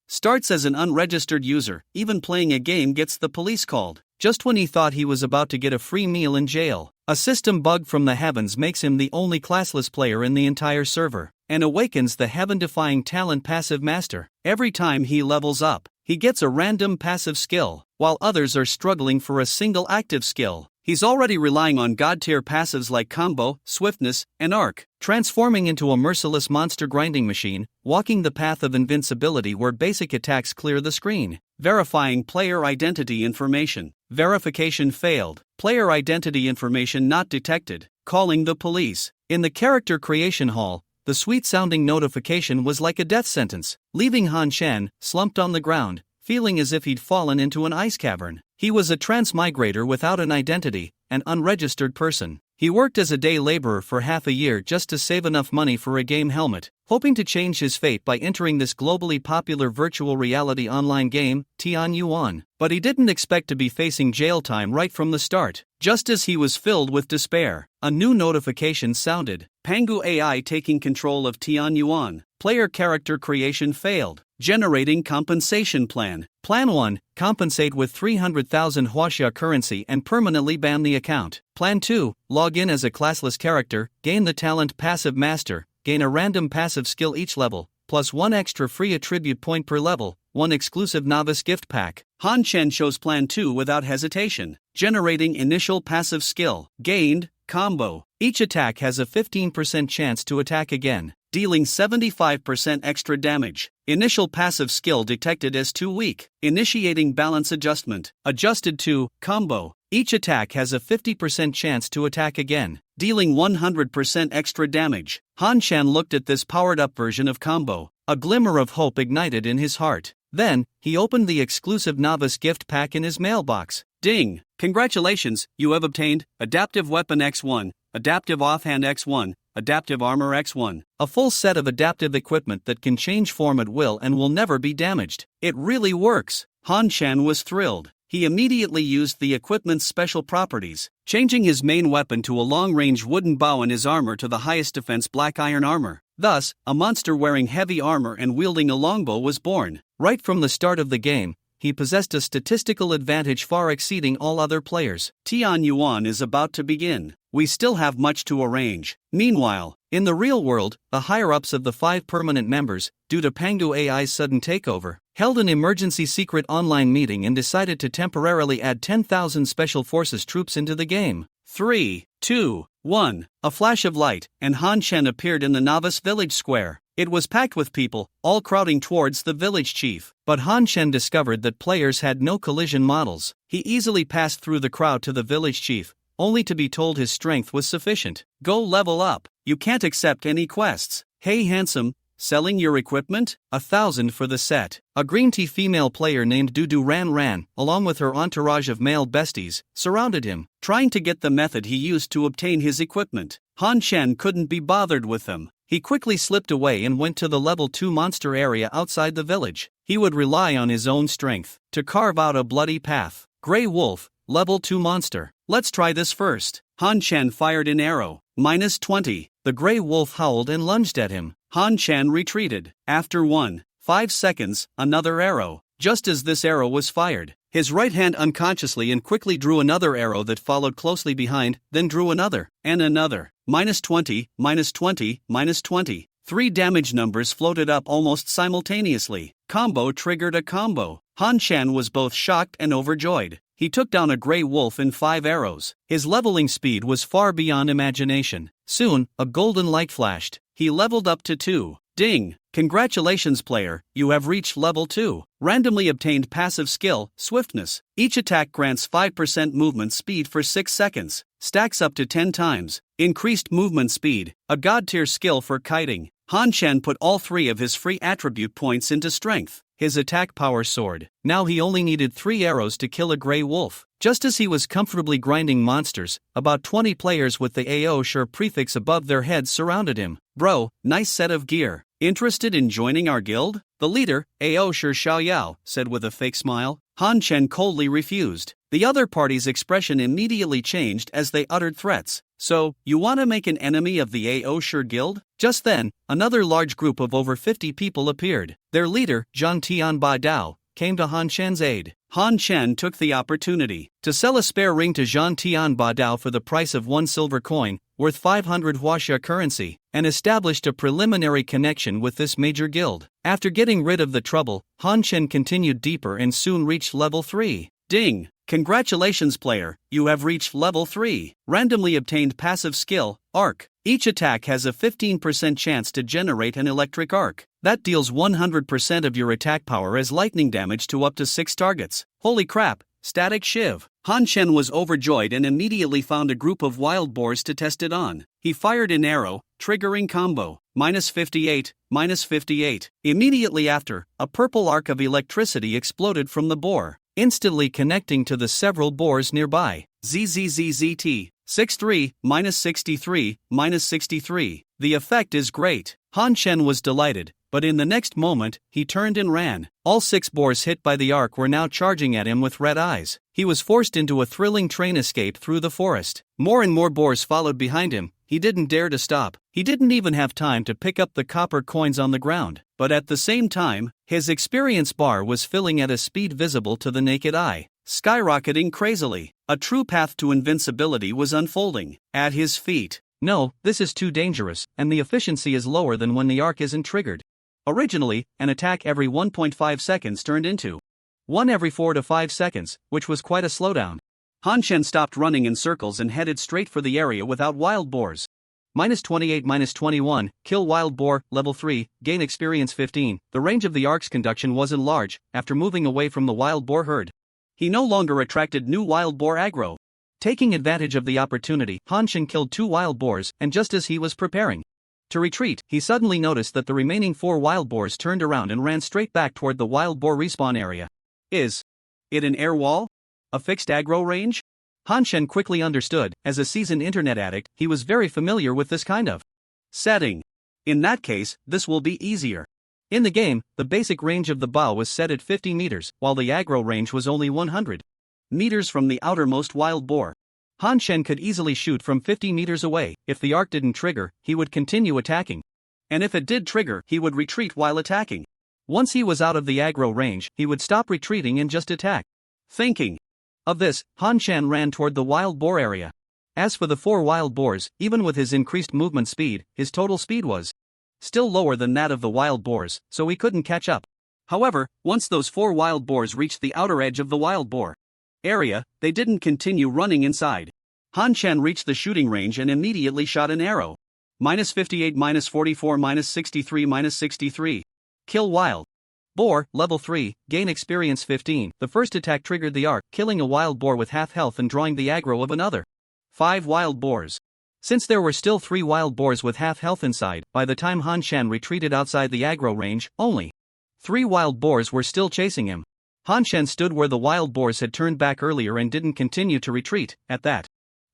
Starts as an unregistered user, even playing a game gets the police called. Just when he thought he was about to get a free meal in jail, a system bug from the heavens makes him the only classless player in the entire server, and awakens the heaven-defying talent passive master. Every time he levels up, he gets a random passive skill, while others are struggling for a single active skill. He's already relying on god-tier passives like Combo, Swiftness, and Arc, transforming into a merciless monster grinding machine, walking the path of invincibility where basic attacks clear the screen. Verifying player identity information. Verification failed. Player identity information not detected. Calling the police. In the character creation hall, the sweet-sounding notification was like a death sentence, leaving Han Shen slumped on the ground, feeling as if he'd fallen into an ice cavern. He was a transmigrator without an identity, an unregistered person. He worked as a day laborer for half a year just to save enough money for a game helmet, hoping to change his fate by entering this globally popular virtual reality online game, Tianyuan. But he didn't expect to be facing jail time right from the start. Just as he was filled with despair, a new notification sounded. Pangu AI taking control of Tianyuan. Player character creation failed. Generating compensation plan. Plan 1, compensate with 300,000 Huaxia currency and permanently ban the account. Plan 2, log in as a classless character, gain the talent passive master, gain a random passive skill each level, plus 1 extra free attribute point per level, 1 exclusive novice gift pack. Han Chen chose Plan 2 without hesitation. Generating initial passive skill. Gained, Combo. Each attack has a 15% chance to attack again, dealing 75% extra damage. Initial passive skill detected as too weak. Initiating balance adjustment. Adjusted to, Combo. Each attack has a 50% chance to attack again, dealing 100% extra damage. Han Shan looked at this powered-up version of Combo. A glimmer of hope ignited in his heart. Then, he opened the exclusive novice gift pack in his mailbox. Ding! Congratulations, you have obtained Adaptive Weapon X1, Adaptive Offhand X1, Adaptive Armor X1. A full set of adaptive equipment that can change form at will and will never be damaged. It really works! Han Shan was thrilled. He immediately used the equipment's special properties, changing his main weapon to a long-range wooden bow and his armor to the highest defense black iron armor. Thus, a monster wearing heavy armor and wielding a longbow was born. Right from the start of the game, he possessed a statistical advantage far exceeding all other players. Tianyuan is about to begin. We still have much to arrange. Meanwhile, in the real world, the higher-ups of the 5 permanent members, due to Pangu AI's sudden takeover, held an emergency secret online meeting and decided to temporarily add 10,000 Special Forces troops into the game. 3, 2, 1. A flash of light, and Han Shen appeared in the novice village square. It was packed with people, all crowding towards the village chief. But Han Shen discovered that players had no collision models. He easily passed through the crowd to the village chief, only to be told his strength was sufficient. Go level up. You can't accept any quests. Hey handsome, selling your equipment? 1,000 for the set. A green tea female player named Dudu Ran, along with her entourage of male besties, surrounded him, trying to get the method he used to obtain his equipment. Han Shen couldn't be bothered with them. He quickly slipped away and went to the level 2 monster area outside the village. He would rely on his own strength to carve out a bloody path. Grey Wolf, level 2 monster. Let's try this first. Han Shan fired an arrow. -20. The Grey Wolf howled and lunged at him. Han Shan retreated. After 1.5 seconds, another arrow. Just as this arrow was fired, his right hand unconsciously and quickly drew another arrow that followed closely behind, then drew another, and another. -20, -20, -20. 3 damage numbers floated up almost simultaneously. Combo triggered a combo. Han Shan was both shocked and overjoyed. He took down a Grey Wolf in 5 arrows. His leveling speed was far beyond imagination. Soon, a golden light flashed. He leveled up to 2. Ding! Congratulations player, you have reached level 2. Randomly obtained passive skill, Swiftness. Each attack grants 5% movement speed for 6 seconds. Stacks up to 10 times. Increased movement speed, a god-tier skill for kiting. Han Shen put all 3 of his free attribute points into strength. His attack power soared. Now he only needed 3 arrows to kill a Grey Wolf. Just as he was comfortably grinding monsters, about 20 players with the AO sure prefix above their heads surrounded him. Bro, nice set of gear. Interested in joining our guild? The leader, AO sure Xiaoyao, said with a fake smile. Han Chen coldly refused. The other party's expression immediately changed as they uttered threats. So, you wanna make an enemy of the AO Sure Guild? Just then, another large group of over 50 people appeared. Their leader, Zhang Tianba Dao, came to Han Shen's aid. Han Shen took the opportunity to sell a spare ring to Zhang Tianba Dao for the price of 1 silver coin, worth 500 huaxia currency, and established a preliminary connection with this major guild. After getting rid of the trouble, Han Shen continued deeper and soon reached level 3. Ding! Congratulations player, you have reached level 3. Randomly obtained passive skill, Arc. Each attack has a 15% chance to generate an electric arc. That deals 100% of your attack power as lightning damage to up to 6 targets. Holy crap, static shiv. Han Shen was overjoyed and immediately found a group of wild boars to test it on. He fired an arrow, triggering combo, -58, -58. Immediately after, a purple arc of electricity exploded from the boar, instantly connecting to the several boars nearby. ZZZZT, 63, -63, -63. The effect is great. Han Shen was delighted, but in the next moment, he turned and ran. All 6 boars hit by the arc were now charging at him with red eyes. He was forced into a thrilling train escape through the forest. More and more boars followed behind him. He didn't dare to stop. He didn't even have time to pick up the copper coins on the ground. But at the same time, his experience bar was filling at a speed visible to the naked eye, skyrocketing crazily. A true path to invincibility was unfolding at his feet. No, this is too dangerous, and the efficiency is lower than when the arc isn't triggered. Originally, an attack every 1.5 seconds turned into one every 4 to 5 seconds, which was quite a slowdown. Han Shen stopped running in circles and headed straight for the area without wild boars. -28, -21, kill wild boar, level 3, gain experience 15. The range of the arc's conduction wasn't large. After moving away from the wild boar herd, he no longer attracted new wild boar aggro. Taking advantage of the opportunity, Han Shen killed 2 wild boars, and just as he was preparing to retreat, he suddenly noticed that the remaining 4 wild boars turned around and ran straight back toward the wild boar respawn area. Is it an air wall? A fixed aggro range? Han Shen quickly understood. As a seasoned internet addict, he was very familiar with this kind of setting. In that case, this will be easier. In the game, the basic range of the bow was set at 50 meters, while the aggro range was only 100 meters from the outermost wild boar. Han Shen could easily shoot from 50 meters away. If the arc didn't trigger, he would continue attacking. And if it did trigger, he would retreat while attacking. Once he was out of the aggro range, he would stop retreating and just attack. Thinking of this, Han Shen ran toward the wild boar area. As for the 4 wild boars, even with his increased movement speed, his total speed was still lower than that of the wild boars, so he couldn't catch up. However, once those 4 wild boars reached the outer edge of the wild boar area, they didn't continue running inside. Han Shen reached the shooting range and immediately shot an arrow. -58, -44, -63, -63. Kill wild boar, level 3, gain experience 15. The first attack triggered the arc, killing a wild boar with half health and drawing the aggro of another 5 wild boars. Since there were still 3 wild boars with half health inside, by the time Han Shen retreated outside the aggro range, only 3 wild boars were still chasing him. Han Shen stood where the wild boars had turned back earlier and didn't continue to retreat. At that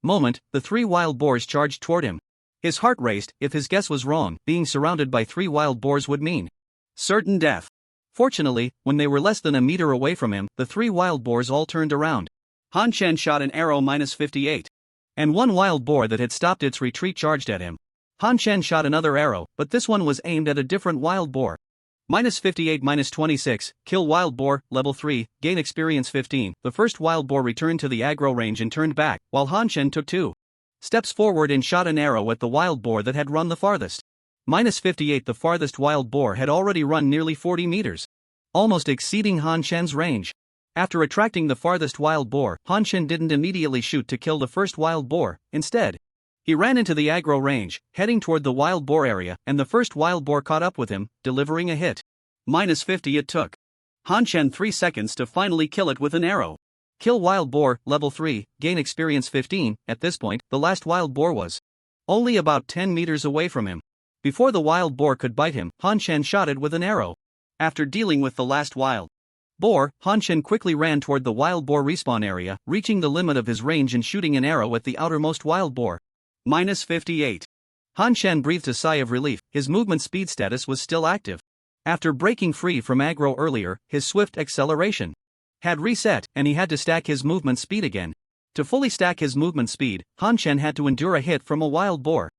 moment, the 3 wild boars charged toward him. His heart raced. If his guess was wrong, being surrounded by 3 wild boars would mean certain death. Fortunately, when they were less than a meter away from him, the 3 wild boars all turned around. Han Shen shot an arrow -58. And one wild boar that had stopped its retreat charged at him. Han Shen shot another arrow, but this one was aimed at a different wild boar. -58, -26, kill wild boar, level 3, gain experience 15. The first wild boar returned to the aggro range and turned back, while Han Shen took 2 steps forward and shot an arrow at the wild boar that had run the farthest. -58, the farthest wild boar had already run nearly 40 meters, almost exceeding Han Shen's range. After attracting the farthest wild boar, Han Shen didn't immediately shoot to kill the first wild boar. Instead, he ran into the aggro range, heading toward the wild boar area, and the first wild boar caught up with him, delivering a hit. -50 it took Han Shen 3 seconds to finally kill it with an arrow. Kill wild boar, level 3, gain experience 15. At this point, the last wild boar was only about 10 meters away from him. Before the wild boar could bite him, Han Shen shot it with an arrow. After dealing with the last wild boar, Han Shen quickly ran toward the wild boar respawn area, reaching the limit of his range and shooting an arrow at the outermost wild boar. -58. Han Shen breathed a sigh of relief. His movement speed status was still active. After breaking free from aggro earlier, his swift acceleration had reset, and he had to stack his movement speed again. To fully stack his movement speed, Han Chen had to endure a hit from a wild boar.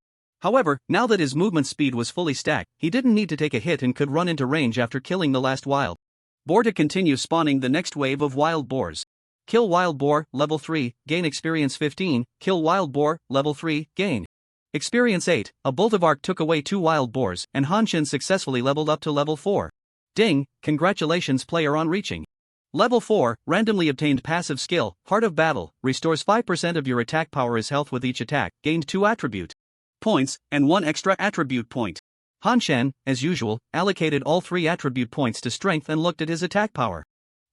However, now that his movement speed was fully stacked, he didn't need to take a hit and could run into range after killing the last wild boar to continue spawning the next wave of wild boars. Kill wild boar, level 3, gain experience 15, kill wild boar, level 3, gain experience 8. A bolt of arc took away 2 wild boars, and Han Chen successfully leveled up to level 4. Ding, congratulations player on reaching level 4. Randomly obtained passive skill, Heart of Battle, restores 5% of your attack power as health with each attack, gained 2 attribute points, and 1 extra attribute point. Han Chen, as usual, allocated all 3 attribute points to strength and looked at his attack power.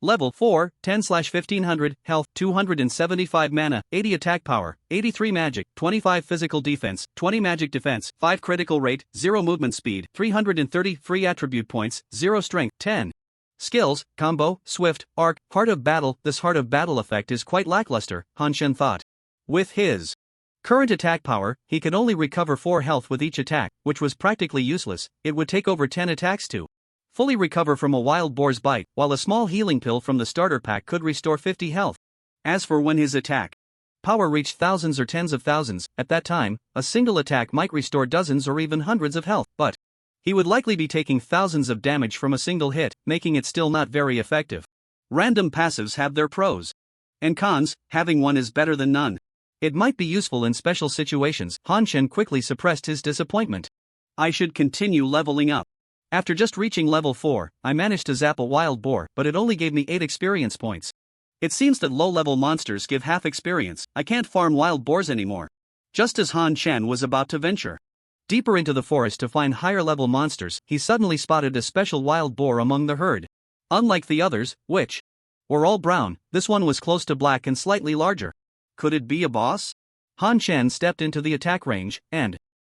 Level 4, 10/1500, health, 275 mana, 80 attack power, 83 magic, 25 physical defense, 20 magic defense, 5 critical rate, 0 movement speed, 330 free attribute points, 0 strength, 10. Skills, combo, swift, arc, Heart of Battle. This Heart of Battle effect is quite lackluster, Han Chen thought. With his current attack power, he could only recover 4 health with each attack, which was practically useless. It would take over 10 attacks to fully recover from a wild boar's bite, while a small healing pill from the starter pack could restore 50 health. As for when his attack power reached thousands or tens of thousands, at that time, a single attack might restore dozens or even hundreds of health, but he would likely be taking thousands of damage from a single hit, making it still not very effective. Random passives have their pros and cons, having one is better than none. It might be useful in special situations. Han Chen quickly suppressed his disappointment. I should continue leveling up. After just reaching level 4, I managed to zap a wild boar, but it only gave me 8 experience points. It seems that low-level monsters give half experience. I can't farm wild boars anymore. Just as Han Chen was about to venture deeper into the forest to find higher-level monsters, he suddenly spotted a special wild boar among the herd. Unlike the others, which were all brown, this one was close to black and slightly larger. Could it be a boss? Han Chen stepped into the attack range, and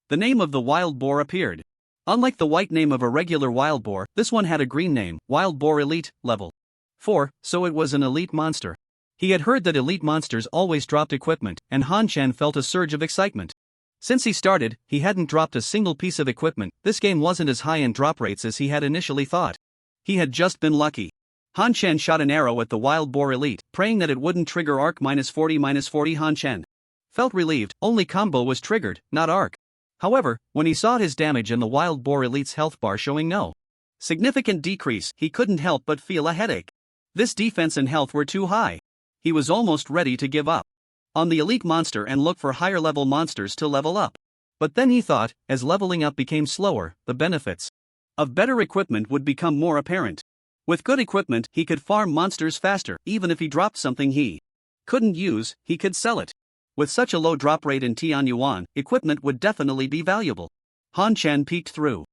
the name of the wild boar appeared. Unlike the white name of a regular wild boar, this one had a green name, Wild Boar Elite, level 4, so it was an elite monster. He had heard that elite monsters always dropped equipment, and Han Chen felt a surge of excitement. Since he started, he hadn't dropped a single piece of equipment. This game wasn't as high in drop rates as he had initially thought. He had just been lucky. Han Chen shot an arrow at the Wild Boar Elite, praying that it wouldn't trigger arc -40. Han Chen felt relieved, only combo was triggered, not arc. However, when he saw his damage and the Wild Boar Elite's health bar showing no significant decrease, he couldn't help but feel a headache. This defense and health were too high. He was almost ready to give up on the elite monster and look for higher level monsters to level up. But then he thought, as leveling up became slower, the benefits of better equipment would become more apparent. With good equipment, he could farm monsters faster. Even if he dropped something he couldn't use, he could sell it. With such a low drop rate in Tianyuan, equipment would definitely be valuable. Han Chen peeked through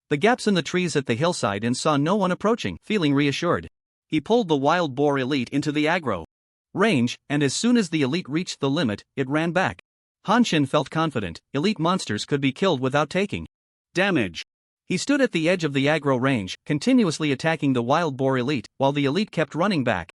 the gaps in the trees at the hillside and saw no one approaching. Feeling reassured, he pulled the Wild Boar Elite into the aggro range, and as soon as the elite reached the limit, it ran back. Han Chen felt confident. Elite monsters could be killed without taking damage. He stood at the edge of the aggro range, continuously attacking the Wild Boar Elite, while the elite kept running back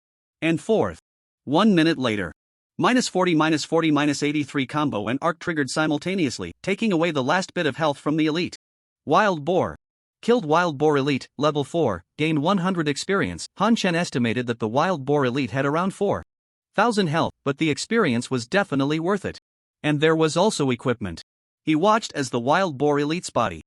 and forth. 1 minute later, -40, -40, -83 combo and arc triggered simultaneously, taking away the last bit of health from the elite. Wild Boar killed Wild Boar Elite, level 4, gained 100 experience. Han Chen estimated that the Wild Boar Elite had around 4,000 health, but the experience was definitely worth it. And there was also equipment. He watched as the Wild Boar Elite's body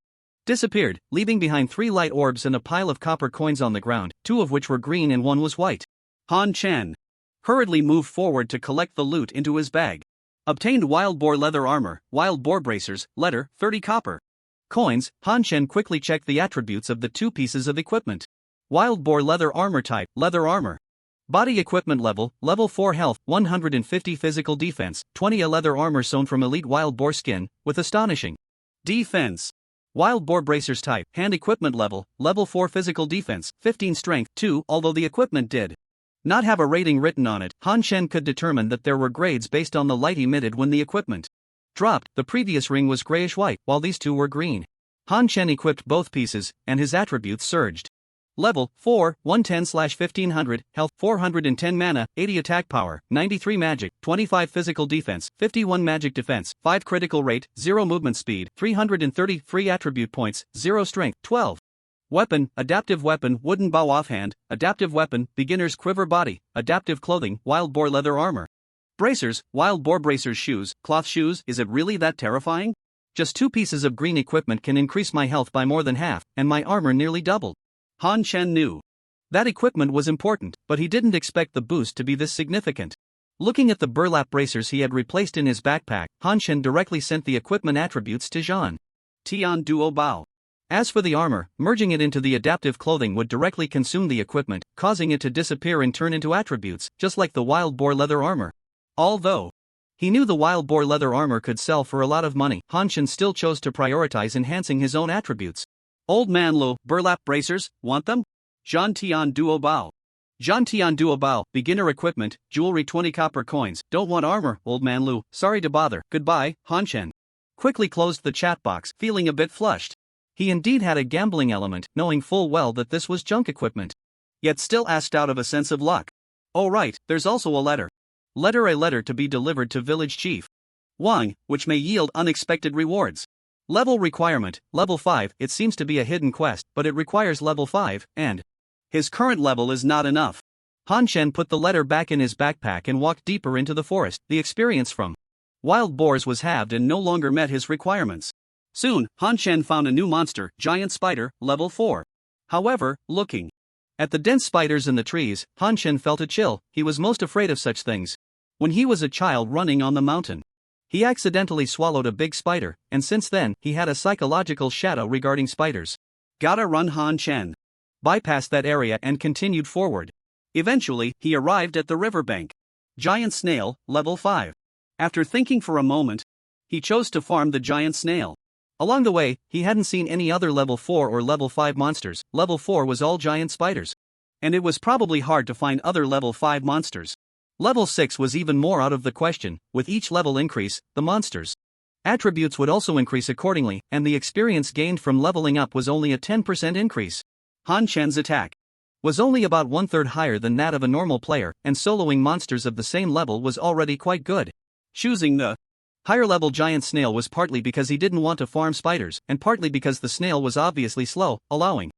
disappeared, leaving behind 3 light orbs and a pile of copper coins on the ground, 2 of which were green and 1 was white. Han Chen hurriedly moved forward to collect the loot into his bag. Obtained Wild Boar Leather Armor, Wild Boar Bracers, letter, 30 copper coins. Han Chen quickly checked the attributes of the 2 pieces of equipment. Wild Boar Leather Armor type, leather armor. Body equipment level 4 health, 150 physical defense, 20 a leather armor sewn from elite wild boar skin, with astonishing defense. Wild Boar Bracers type, hand equipment level 4 physical defense, 15 strength, 2. Although the equipment did not have a rating written on it, Han Chen could determine that there were grades based on the light emitted when the equipment dropped. The previous ring was grayish-white, while these 2 were green. Han Chen equipped both pieces, and his attributes surged. Level 4, 110/1500, health 410 mana, 80 attack power, 93 magic, 25 physical defense, 51 magic defense, 5 critical rate, 0 movement speed, 330 free attribute points, 0 strength, 12. Weapon, adaptive weapon, wooden bow offhand, adaptive weapon, beginner's quiver body, adaptive clothing, Wild Boar Leather Armor. Bracers, wild boar bracers shoes, cloth shoes, is it really that terrifying? Just 2 pieces of green equipment can increase my health by more than half, and my armor nearly doubled. Han Chen knew that equipment was important, but he didn't expect the boost to be this significant. Looking at the burlap bracers he had replaced in his backpack, Han Chen directly sent the equipment attributes to Shaun. Tian Duo Bao. As for the armor, merging it into the adaptive clothing would directly consume the equipment, causing it to disappear and turn into attributes, just like the wild boar leather armor. Although he knew the wild boar leather armor could sell for a lot of money, Han Chen still chose to prioritize enhancing his own attributes. Old Man Lo, burlap bracers, want them? Zhan Tian Duo Bao. Zhan Tian Duo Bao, beginner equipment, jewelry 20 copper coins, don't want armor, Old Man Lu, sorry to bother, goodbye, Han Chen quickly closed the chat box, feeling a bit flushed. He indeed had a gambling element, knowing full well that this was junk equipment. Yet still asked out of a sense of luck. Oh right, there's also a letter. A letter to be delivered to village chief Wang, which may yield unexpected rewards. Level requirement, level 5, it seems to be a hidden quest, but it requires level 5, and his current level is not enough. Han Chen put the letter back in his backpack and walked deeper into the forest. The experience from wild boars was halved and no longer met his requirements. Soon, Han Chen found a new monster, giant spider, level 4. However, looking at the dense spiders in the trees, Han Chen felt a chill. He was most afraid of such things when he was a child running on the mountain. He accidentally swallowed a big spider, and since then, he had a psychological shadow regarding spiders. Gotta run. Han Chen bypassed that area and continued forward. Eventually, he arrived at the riverbank. Giant snail, level 5. After thinking for a moment, he chose to farm the giant snail. Along the way, he hadn't seen any other level 4 or level 5 monsters. Level 4 was all giant spiders. And it was probably hard to find other level 5 monsters. Level 6 was even more out of the question. With each level increase, the monsters' attributes would also increase accordingly, and the experience gained from leveling up was only a 10% increase. Han Chen's attack was only about 1/3 higher than that of a normal player, and soloing monsters of the same level was already quite good. Choosing the higher level giant snail was partly because he didn't want to farm spiders, and partly because the snail was obviously slow, allowing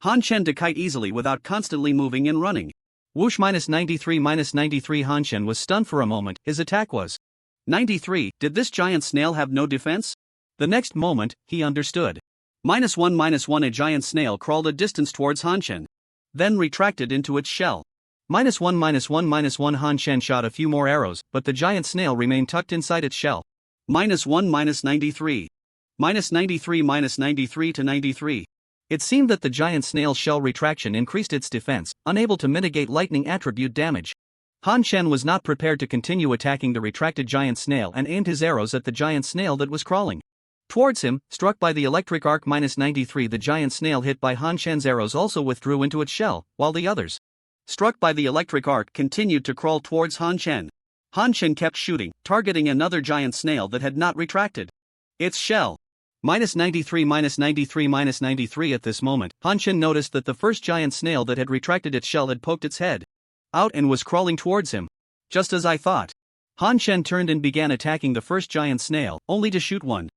Han Chen to kite easily without constantly moving and running. Whoosh -93 Han Chen was stunned for a moment. His attack was 93. Did this giant snail have no defense? The next moment, he understood. -1 a giant snail crawled a distance towards Han Chen, then retracted into its shell. -1 Han Chen shot a few more arrows, but the giant snail remained tucked inside its shell. -1 -93. -93 to 93. It seemed that the giant snail's shell retraction increased its defense, unable to mitigate lightning attribute damage. Han Chen was not prepared to continue attacking the retracted giant snail and aimed his arrows at the giant snail that was crawling towards him. Struck by the electric arc -93, the giant snail hit by Han Chen's arrows also withdrew into its shell, while the others, struck by the electric arc, continued to crawl towards Han Chen. Han Chen kept shooting, targeting another giant snail that had not retracted its shell. -93 -93 At this moment, Han Chen noticed that the first giant snail that had retracted its shell had poked its head out and was crawling towards him. Just as I thought. Han Chen turned and began attacking the first giant snail, only to shoot one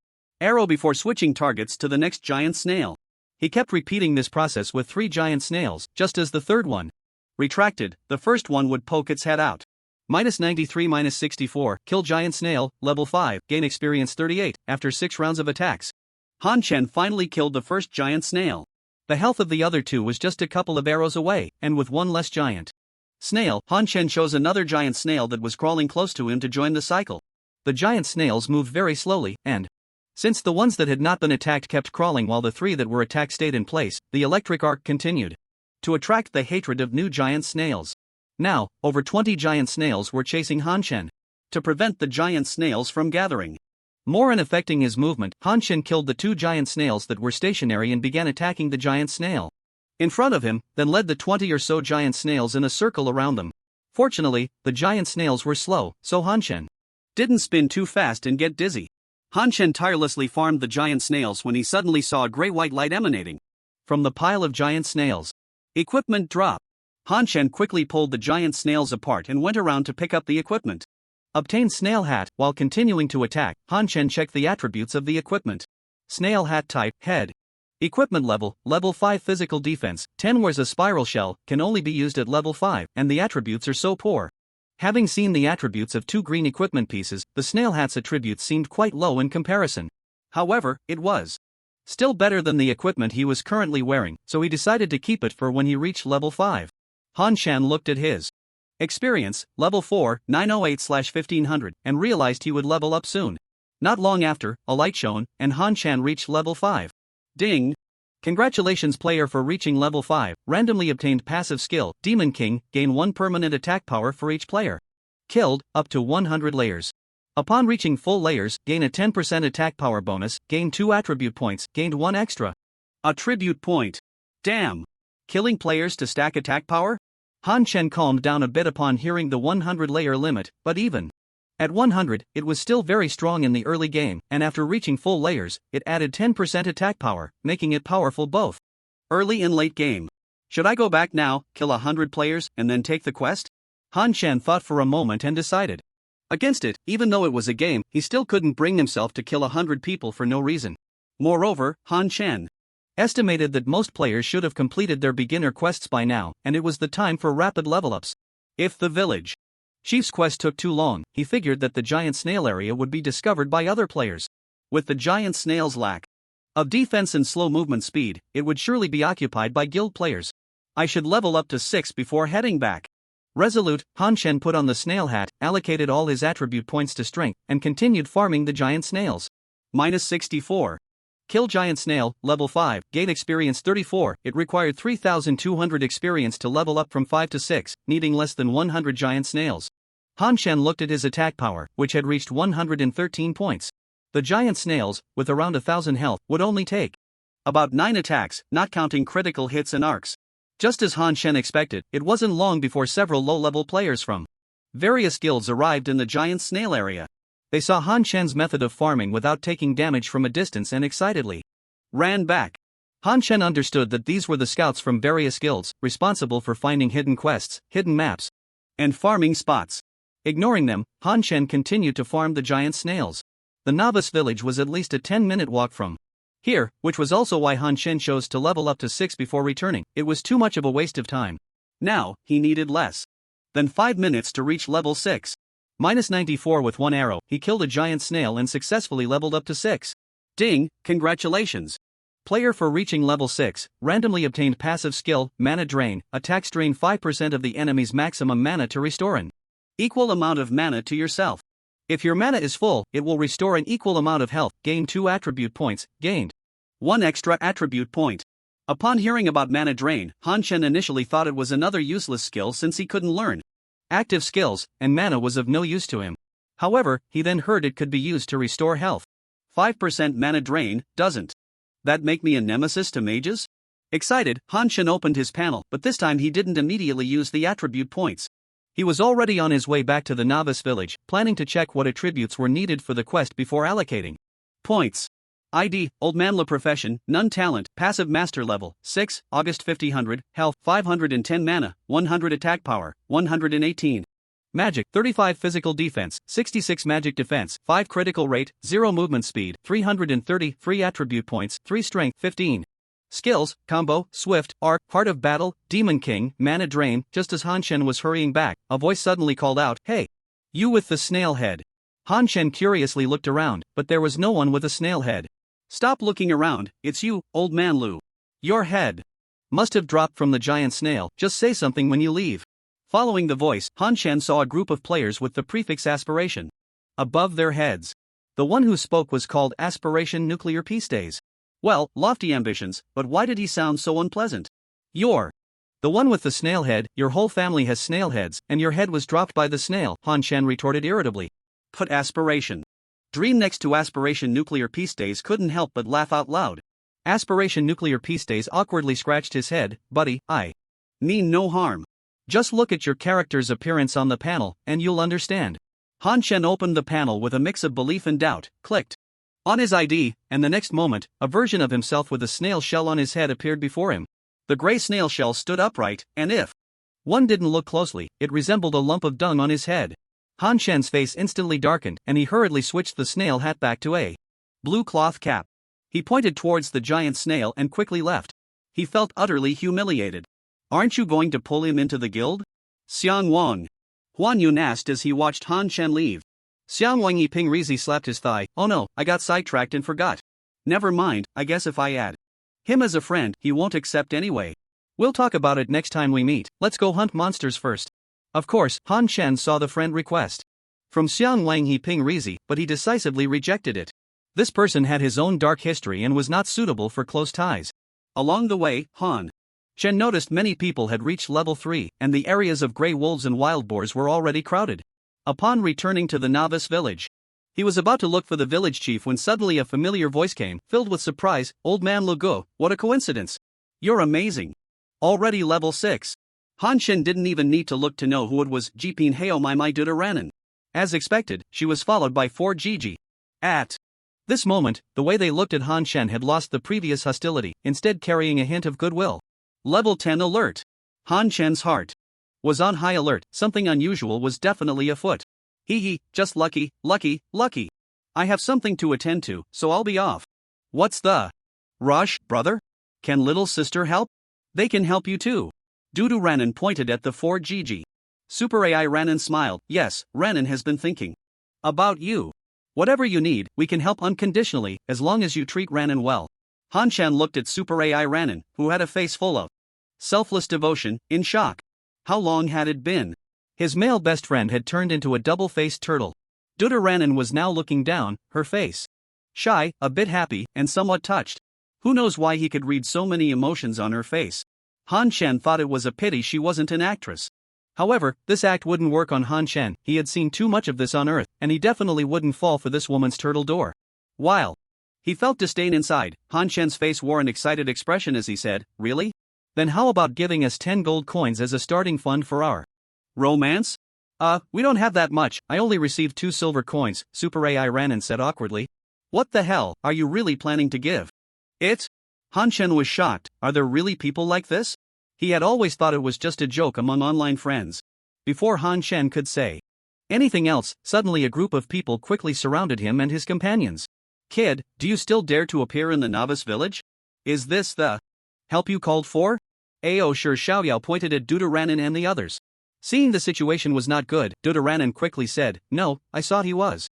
arrow before switching targets to the next giant snail. He kept repeating this process with 3 giant snails. Just as the third one retracted, the first one would poke its head out. -93 -64, kill giant snail, level 5, gain experience 38, after 6 rounds of attacks. Han Chen finally killed the first giant snail. The health of the other 2 was just a couple of arrows away, and with one less giant snail, Han Chen chose another giant snail that was crawling close to him to join the cycle. The giant snails moved very slowly, and since the ones that had not been attacked kept crawling while the 3 that were attacked stayed in place, the electric arc continued to attract the hatred of new giant snails. Now, over 20 giant snails were chasing Han Chen. To prevent the giant snails from gathering more and affecting his movement, Han Chen killed the 2 giant snails that were stationary and began attacking the giant snail in front of him, then led the 20 or so giant snails in a circle around them. Fortunately, the giant snails were slow, so Han Chen didn't spin too fast and get dizzy. Han Chen tirelessly farmed the giant snails when he suddenly saw a gray-white light emanating from the pile of giant snails. Equipment drop. Han Chen quickly pulled the giant snails apart and went around to pick up the equipment. Obtained snail hat. While continuing to attack, Han Chen checked the attributes of the equipment. Snail hat type, head. Equipment level, level 5 physical defense, 10 wears a spiral shell, can only be used at level 5, and the attributes are so poor. Having seen the attributes of 2 green equipment pieces, the Snail Hat's attributes seemed quite low in comparison. However, it was still better than the equipment he was currently wearing, so he decided to keep it for when he reached level 5. Han Shan looked at his experience, level 4, 908/1500, and realized he would level up soon. Not long after, a light shone, and Han Shan reached level 5. Ding! Congratulations player for reaching level 5, randomly obtained passive skill, Demon King, gain 1 permanent attack power for each player. Killed, up to 100 layers. Upon reaching full layers, gain a 10% attack power bonus, gain 2 attribute points, gained 1 extra attribute point. Damn! Killing players to stack attack power? Han Shan calmed down a bit upon hearing the 100 layer limit, but even at 100, it was still very strong in the early game, and after reaching full layers, it added 10% attack power, making it powerful both early and late game. Should I go back now, kill 100 players, and then take the quest? Han Shan thought for a moment and decided against it. Even though it was a game, he still couldn't bring himself to kill 100 people for no reason. Moreover, Han Shan estimated that most players should have completed their beginner quests by now, and it was the time for rapid level ups. If the village Chief's quest took too long, he figured that the giant snail area would be discovered by other players. With the giant snail's lack of defense and slow movement speed, it would surely be occupied by guild players. I should level up to 6 before heading back. Resolute, Han Shan put on the snail hat, allocated all his attribute points to strength, and continued farming the giant snails. -64. Kill giant snail, level 5, gain experience 34, it required 3,200 experience to level up from 5 to 6, needing less than 100 giant snails. Han Shan looked at his attack power, which had reached 113 points. The giant snails, with around 1,000 health, would only take about 9 attacks, not counting critical hits and arcs. Just as Han Shan expected, it wasn't long before several low-level players from various guilds arrived in the giant snail area. They saw Han Shan's method of farming without taking damage from a distance and excitedly ran back. Han Shan understood that these were the scouts from various guilds, responsible for finding hidden quests, hidden maps, and farming spots. Ignoring them, Han Shan continued to farm the giant snails. The Novice village was at least a 10-minute walk from here, which was also why Han Shan chose to level up to 6 before returning. It was too much of a waste of time. Now, he needed less than 5 minutes to reach level 6. -94 with 1 arrow, he killed a giant snail and successfully leveled up to 6. Ding, congratulations! Player for reaching level 6, randomly obtained passive skill, Mana Drain, attacks drain 5% of the enemy's maximum mana to restore an equal amount of mana to yourself. If your mana is full, it will restore an equal amount of health, gain 2 attribute points, gained 1 extra attribute point. Upon hearing about Mana Drain, Han Shan initially thought it was another useless skill since he couldn't learn active skills, and mana was of no use to him. However, he then heard it could be used to restore health. 5% mana drain, doesn't that make me a nemesis to mages? Excited, Han Shan opened his panel, but this time he didn't immediately use the attribute points. He was already on his way back to the Novice village, planning to check what attributes were needed for the quest before allocating points. ID, Old Manla Profession, None Talent, Passive Master Level, 6, August 5000, Health, 510 Mana, 100 Attack Power, 118. Magic, 35 Physical Defense, 66 Magic Defense, 5 Critical Rate, 0 Movement Speed, 330 Free Attribute Points, 3 Strength, 15. Skills, Combo, Swift, Arc, Heart of Battle, Demon King, Mana Drain. Just as Han Shan was hurrying back, a voice suddenly called out, "Hey! You with the snail head." Han Shan curiously looked around, but there was no one with a snail head. "Stop looking around, it's you, Old Man Lu. Your head must have dropped from the giant snail, just say something when you leave." Following the voice, Han Shan saw a group of players with the prefix Aspiration above their heads. The one who spoke was called Aspiration Nuclear Pistes. Well, lofty ambitions, but why did he sound so unpleasant? "You're the one with the snail head, your whole family has snail heads, and your head was dropped by the snail," Han Shan retorted irritably. Put Aspiration Dream next to Aspiration Nuclear Pistes couldn't help but laugh out loud. Aspiration Nuclear Pistes awkwardly scratched his head. "Buddy, I mean no harm. Just look at your character's appearance on the panel, and you'll understand." Han Shan opened the panel with a mix of belief and doubt, clicked on his ID, and the next moment, a version of himself with a snail shell on his head appeared before him. The gray snail shell stood upright, and if one didn't look closely, it resembled a lump of dung on his head. Han Shan's face instantly darkened, and he hurriedly switched the snail hat back to a blue cloth cap. He pointed towards the giant snail and quickly left. He felt utterly humiliated. "Aren't you going to pull him into the guild? Xiang Wang. Huan Yun asked as he watched Han Shen leave. Xiang Wang Yiping Rizi slapped his thigh. Oh no, I got sidetracked and forgot. Never mind, I guess if I add him as a friend, he won't accept anyway. We'll talk about it next time we meet. Let's go hunt monsters first. Of course, Han Shen saw the friend request from Xiang Wang Yiping Rizi, but he decisively rejected it. This person had his own dark history and was not suitable for close ties. Along the way, Han Shen noticed many people had reached level 3, and the areas of grey wolves and wild boars were already crowded. Upon returning to the Novice village, he was about to look for the village chief when suddenly a familiar voice came, filled with surprise. Old man Lugo, what a coincidence. You're amazing. Already level 6. Han Shen didn't even need to look to know who it was. Jipin Heo Mai Duda Ranan. As expected, she was followed by 4 Gigi. At this moment, the way they looked at Han Shen had lost the previous hostility, instead carrying a hint of goodwill. Level 10 alert. Han Shen's heart was on high alert. Something unusual was definitely afoot. Hee, just lucky. I have something to attend to, so I'll be off. What's the rush, brother? Can little sister help? They can help you too. Dudu Ranan pointed at the 4 Gigi. Super AI Ranan smiled. Yes, Ranan has been thinking about you. Whatever you need, we can help unconditionally, as long as you treat Ranan well. Han Shen looked at Super AI Ranan, who had a face full of selfless devotion, in shock. How long had it been? His male best friend had turned into a double-faced turtle. Duda Ranan was now looking down, her face shy, a bit happy, and somewhat touched. Who knows why he could read so many emotions on her face? Han Shen thought it was a pity she wasn't an actress. However, this act wouldn't work on Han Shen. He had seen too much of this on Earth, and he definitely wouldn't fall for this woman's turtle door. While he felt disdain inside, Han Shen's face wore an excited expression as he said, Really? Then how about giving us 10 gold coins as a starting fund for our romance? We don't have that much. I only received 2 silver coins, Super AI Ranan said awkwardly. What the hell are you really planning to give? It? Han Shen was shocked. Are there really people like this? He had always thought it was just a joke among online friends. Before Han Shen could say anything else, suddenly a group of people quickly surrounded him and his companions. Kid, do you still dare to appear in the Novice village? Is this the help you called for? Ao Sure Xiaoyao pointed at Duda Ranan and the others. Seeing the situation was not good, Duda Ranan quickly said, No, I saw he was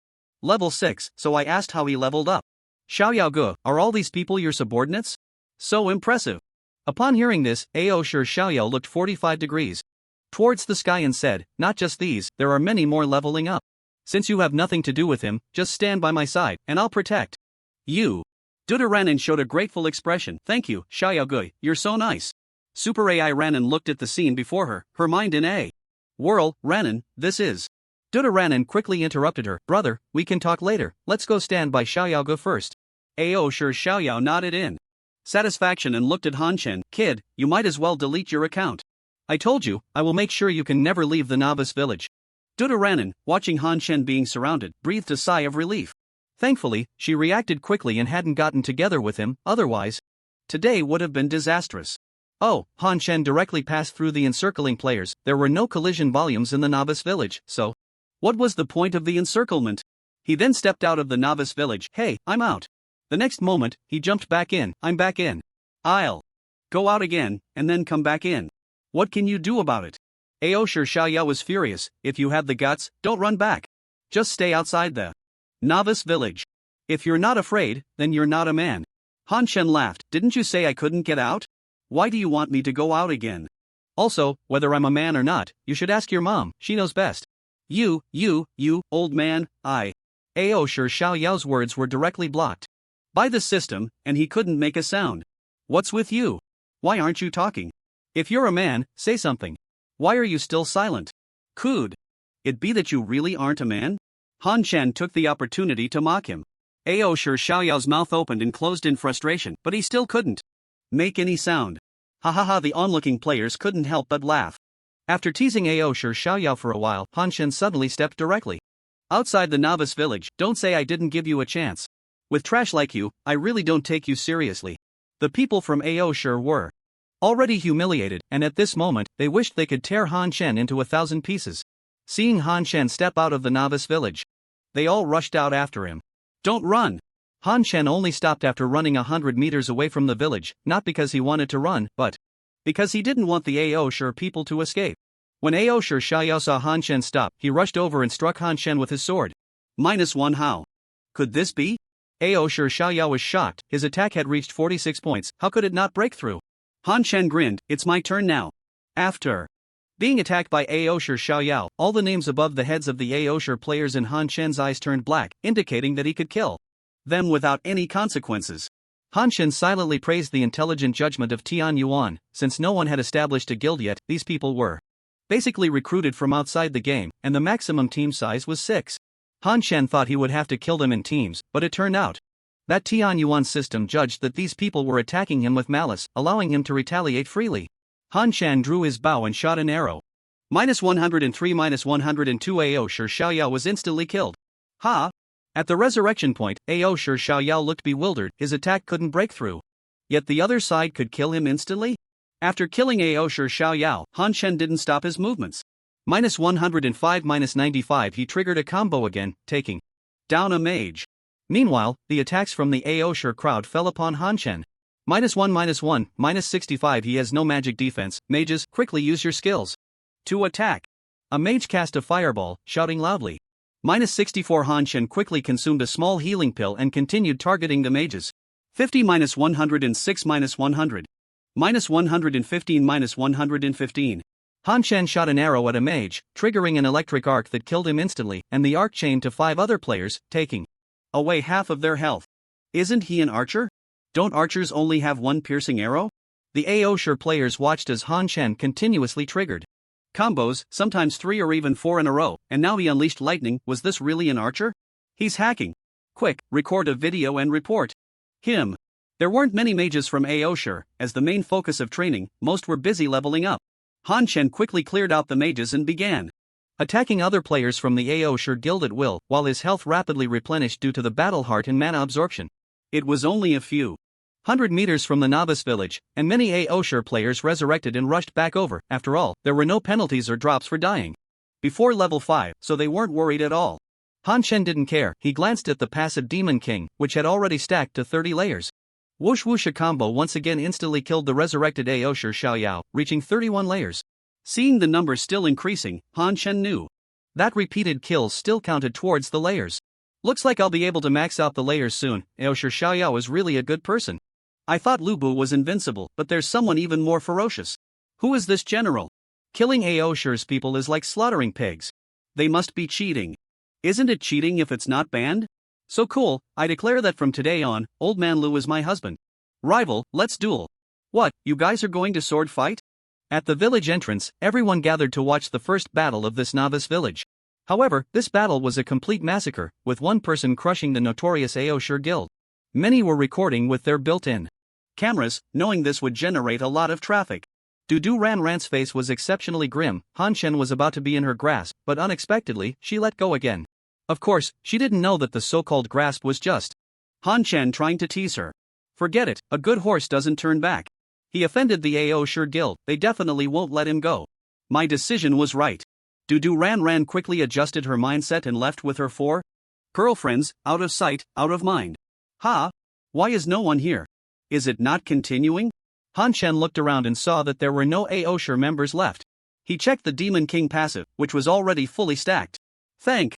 level 6, so I asked how he leveled up. Xiaoyao Ge, are all these people your subordinates? So impressive. Upon hearing this, Ao Sure Xiaoyao looked 45 degrees towards the sky and said, Not just these, there are many more leveling up. Since you have nothing to do with him, just stand by my side, and I'll protect you. Duda Ranan showed a grateful expression. Thank you, Xiaoyao Ge, you're so nice. Super AI Ranan looked at the scene before her, her mind in a whirl. Ranan, this is. Duda Ranan quickly interrupted her. Brother, we can talk later, let's go stand by Xiaoyao Ge first. Ao Sure Xiaoyao nodded in satisfaction and looked at Han Shen. Kid, you might as well delete your account. I told you, I will make sure you can never leave the Novice village. Duda Ranan, watching Han Shen being surrounded, breathed a sigh of relief. Thankfully, she reacted quickly and hadn't gotten together with him, otherwise today would have been disastrous. Oh, Han Shen directly passed through the encircling players. There were no collision volumes in the Novice village, so what was the point of the encirclement? He then stepped out of the Novice village. Hey, I'm out. The next moment, he jumped back in. I'm back in. I'll go out again, and then come back in. What can you do about it? Ao Sure Xiaoyao was furious. If you have the guts, don't run back. Just stay outside the Novice village. If you're not afraid, then you're not a man. Han Shen laughed. Didn't you say I couldn't get out? Why do you want me to go out again? Also, whether I'm a man or not, you should ask your mom, she knows best. You, old man, Ao Sure Xiaoyao's words were directly blocked by the system, and he couldn't make a sound. What's with you? Why aren't you talking? If you're a man, say something. Why are you still silent? Could it be that you really aren't a man? Han Shen took the opportunity to mock him. Ao Sure Xiaoyao's mouth opened and closed in frustration, but he still couldn't make any sound. Ha ha ha, the onlooking players couldn't help but laugh. After teasing Ao Sure Xiaoyao for a while, Han Shen suddenly stepped directly outside the Novice village. Don't say I didn't give you a chance. With trash like you, I really don't take you seriously. The people from Ao Sure were already humiliated, and at this moment, they wished they could tear Han Shen into 1,000 pieces. Seeing Han Shen step out of the Novice village, they all rushed out after him. Don't run! Han Shen only stopped after running 100 meters away from the village, not because he wanted to run, but because he didn't want the Ao Sure people to escape. When Aosher Xiaoyao saw Han Shen stop, he rushed over and struck Han Shen with his sword. -1 how? Could this be? Aosher Xiaoyao was shocked, his attack had reached 46 points, how could it not break through? Han Shen grinned, it's my turn now. After being attacked by Aosher Xiaoyao, all the names above the heads of the Aosher players in Han Shen's eyes turned black, indicating that he could kill them without any consequences. Han Shen silently praised the intelligent judgment of Tian Yuan, since no one had established a guild yet, these people were basically recruited from outside the game, and the maximum team size was 6. Han Shen thought he would have to kill them in teams, but it turned out that Tian Yuan's system judged that these people were attacking him with malice, allowing him to retaliate freely. Han Shen drew his bow and shot an arrow. -103 -102 Aosher Xiaoyao was instantly killed. Ha! At the resurrection point, Aosher Xiaoyao looked bewildered, his attack couldn't break through. Yet the other side could kill him instantly? After killing Aosher Xiaoyao, Han Shen didn't stop his movements. -105 -95 he triggered a combo again, taking down a mage. Meanwhile, the attacks from the Aosher crowd fell upon Han Shen. -1 -65 he has no magic defense, mages, quickly use your skills to attack. A mage cast a fireball, shouting loudly. -64 Han Shen quickly consumed a small healing pill and continued targeting the mages. 50 -106 -100. -115 -115. Han Shen shot an arrow at a mage, triggering an electric arc that killed him instantly, and the arc chained to 5 other players, taking away half of their health. Isn't he an archer? Don't archers only have one piercing arrow? The Aosher players watched as Han Shen continuously triggered combos, sometimes 3 or even 4 in a row, and now he unleashed lightning. Was this really an archer? He's hacking. Quick, record a video and report him. There weren't many mages from Aosher, as the main focus of training, most were busy leveling up. Han Shen quickly cleared out the mages and began attacking other players from the Aosher guild at will, while his health rapidly replenished due to the battle heart and mana absorption. It was only a few 100 meters from the Novice village, and many Aosher players resurrected and rushed back over. After all, there were no penalties or drops for dying before level 5, so they weren't worried at all. Han Shen didn't care, he glanced at the passive Demon King, which had already stacked to 30 layers. Whoosh whoosh, a combo once again instantly killed the resurrected Aosher Xiaoyao, reaching 31 layers. Seeing the number still increasing, Han Shen knew that repeated kills still counted towards the layers. Looks like I'll be able to max out the layers soon. Aosher Xiaoyao is really a good person. I thought Lu Bu was invincible, but there's someone even more ferocious. Who is this general? Killing Aosher's people is like slaughtering pigs. They must be cheating. Isn't it cheating if it's not banned? So cool, I declare that from today on, Old Man Lu is my husband. Rival, let's duel. What, you guys are going to sword fight? At the village entrance, everyone gathered to watch the first battle of this novice village. However, this battle was a complete massacre, with one person crushing the notorious Aosher guild. Many were recording with their built-in cameras, knowing this would generate a lot of traffic. Dudu Ran's face was exceptionally grim. Han Shen was about to be in her grasp, but unexpectedly, she let go again. Of course, she didn't know that the so-called grasp was just Han Shen trying to tease her. Forget it, a good horse doesn't turn back. He offended the Aosher guild, they definitely won't let him go. My decision was right. Dudu Ran quickly adjusted her mindset and left with her 4 girlfriends, out of sight, out of mind. Ha! Why is no one here? Is it not continuing? Han Shen looked around and saw that there were no Aosher members left. He checked the Demon King passive, which was already fully stacked. Thank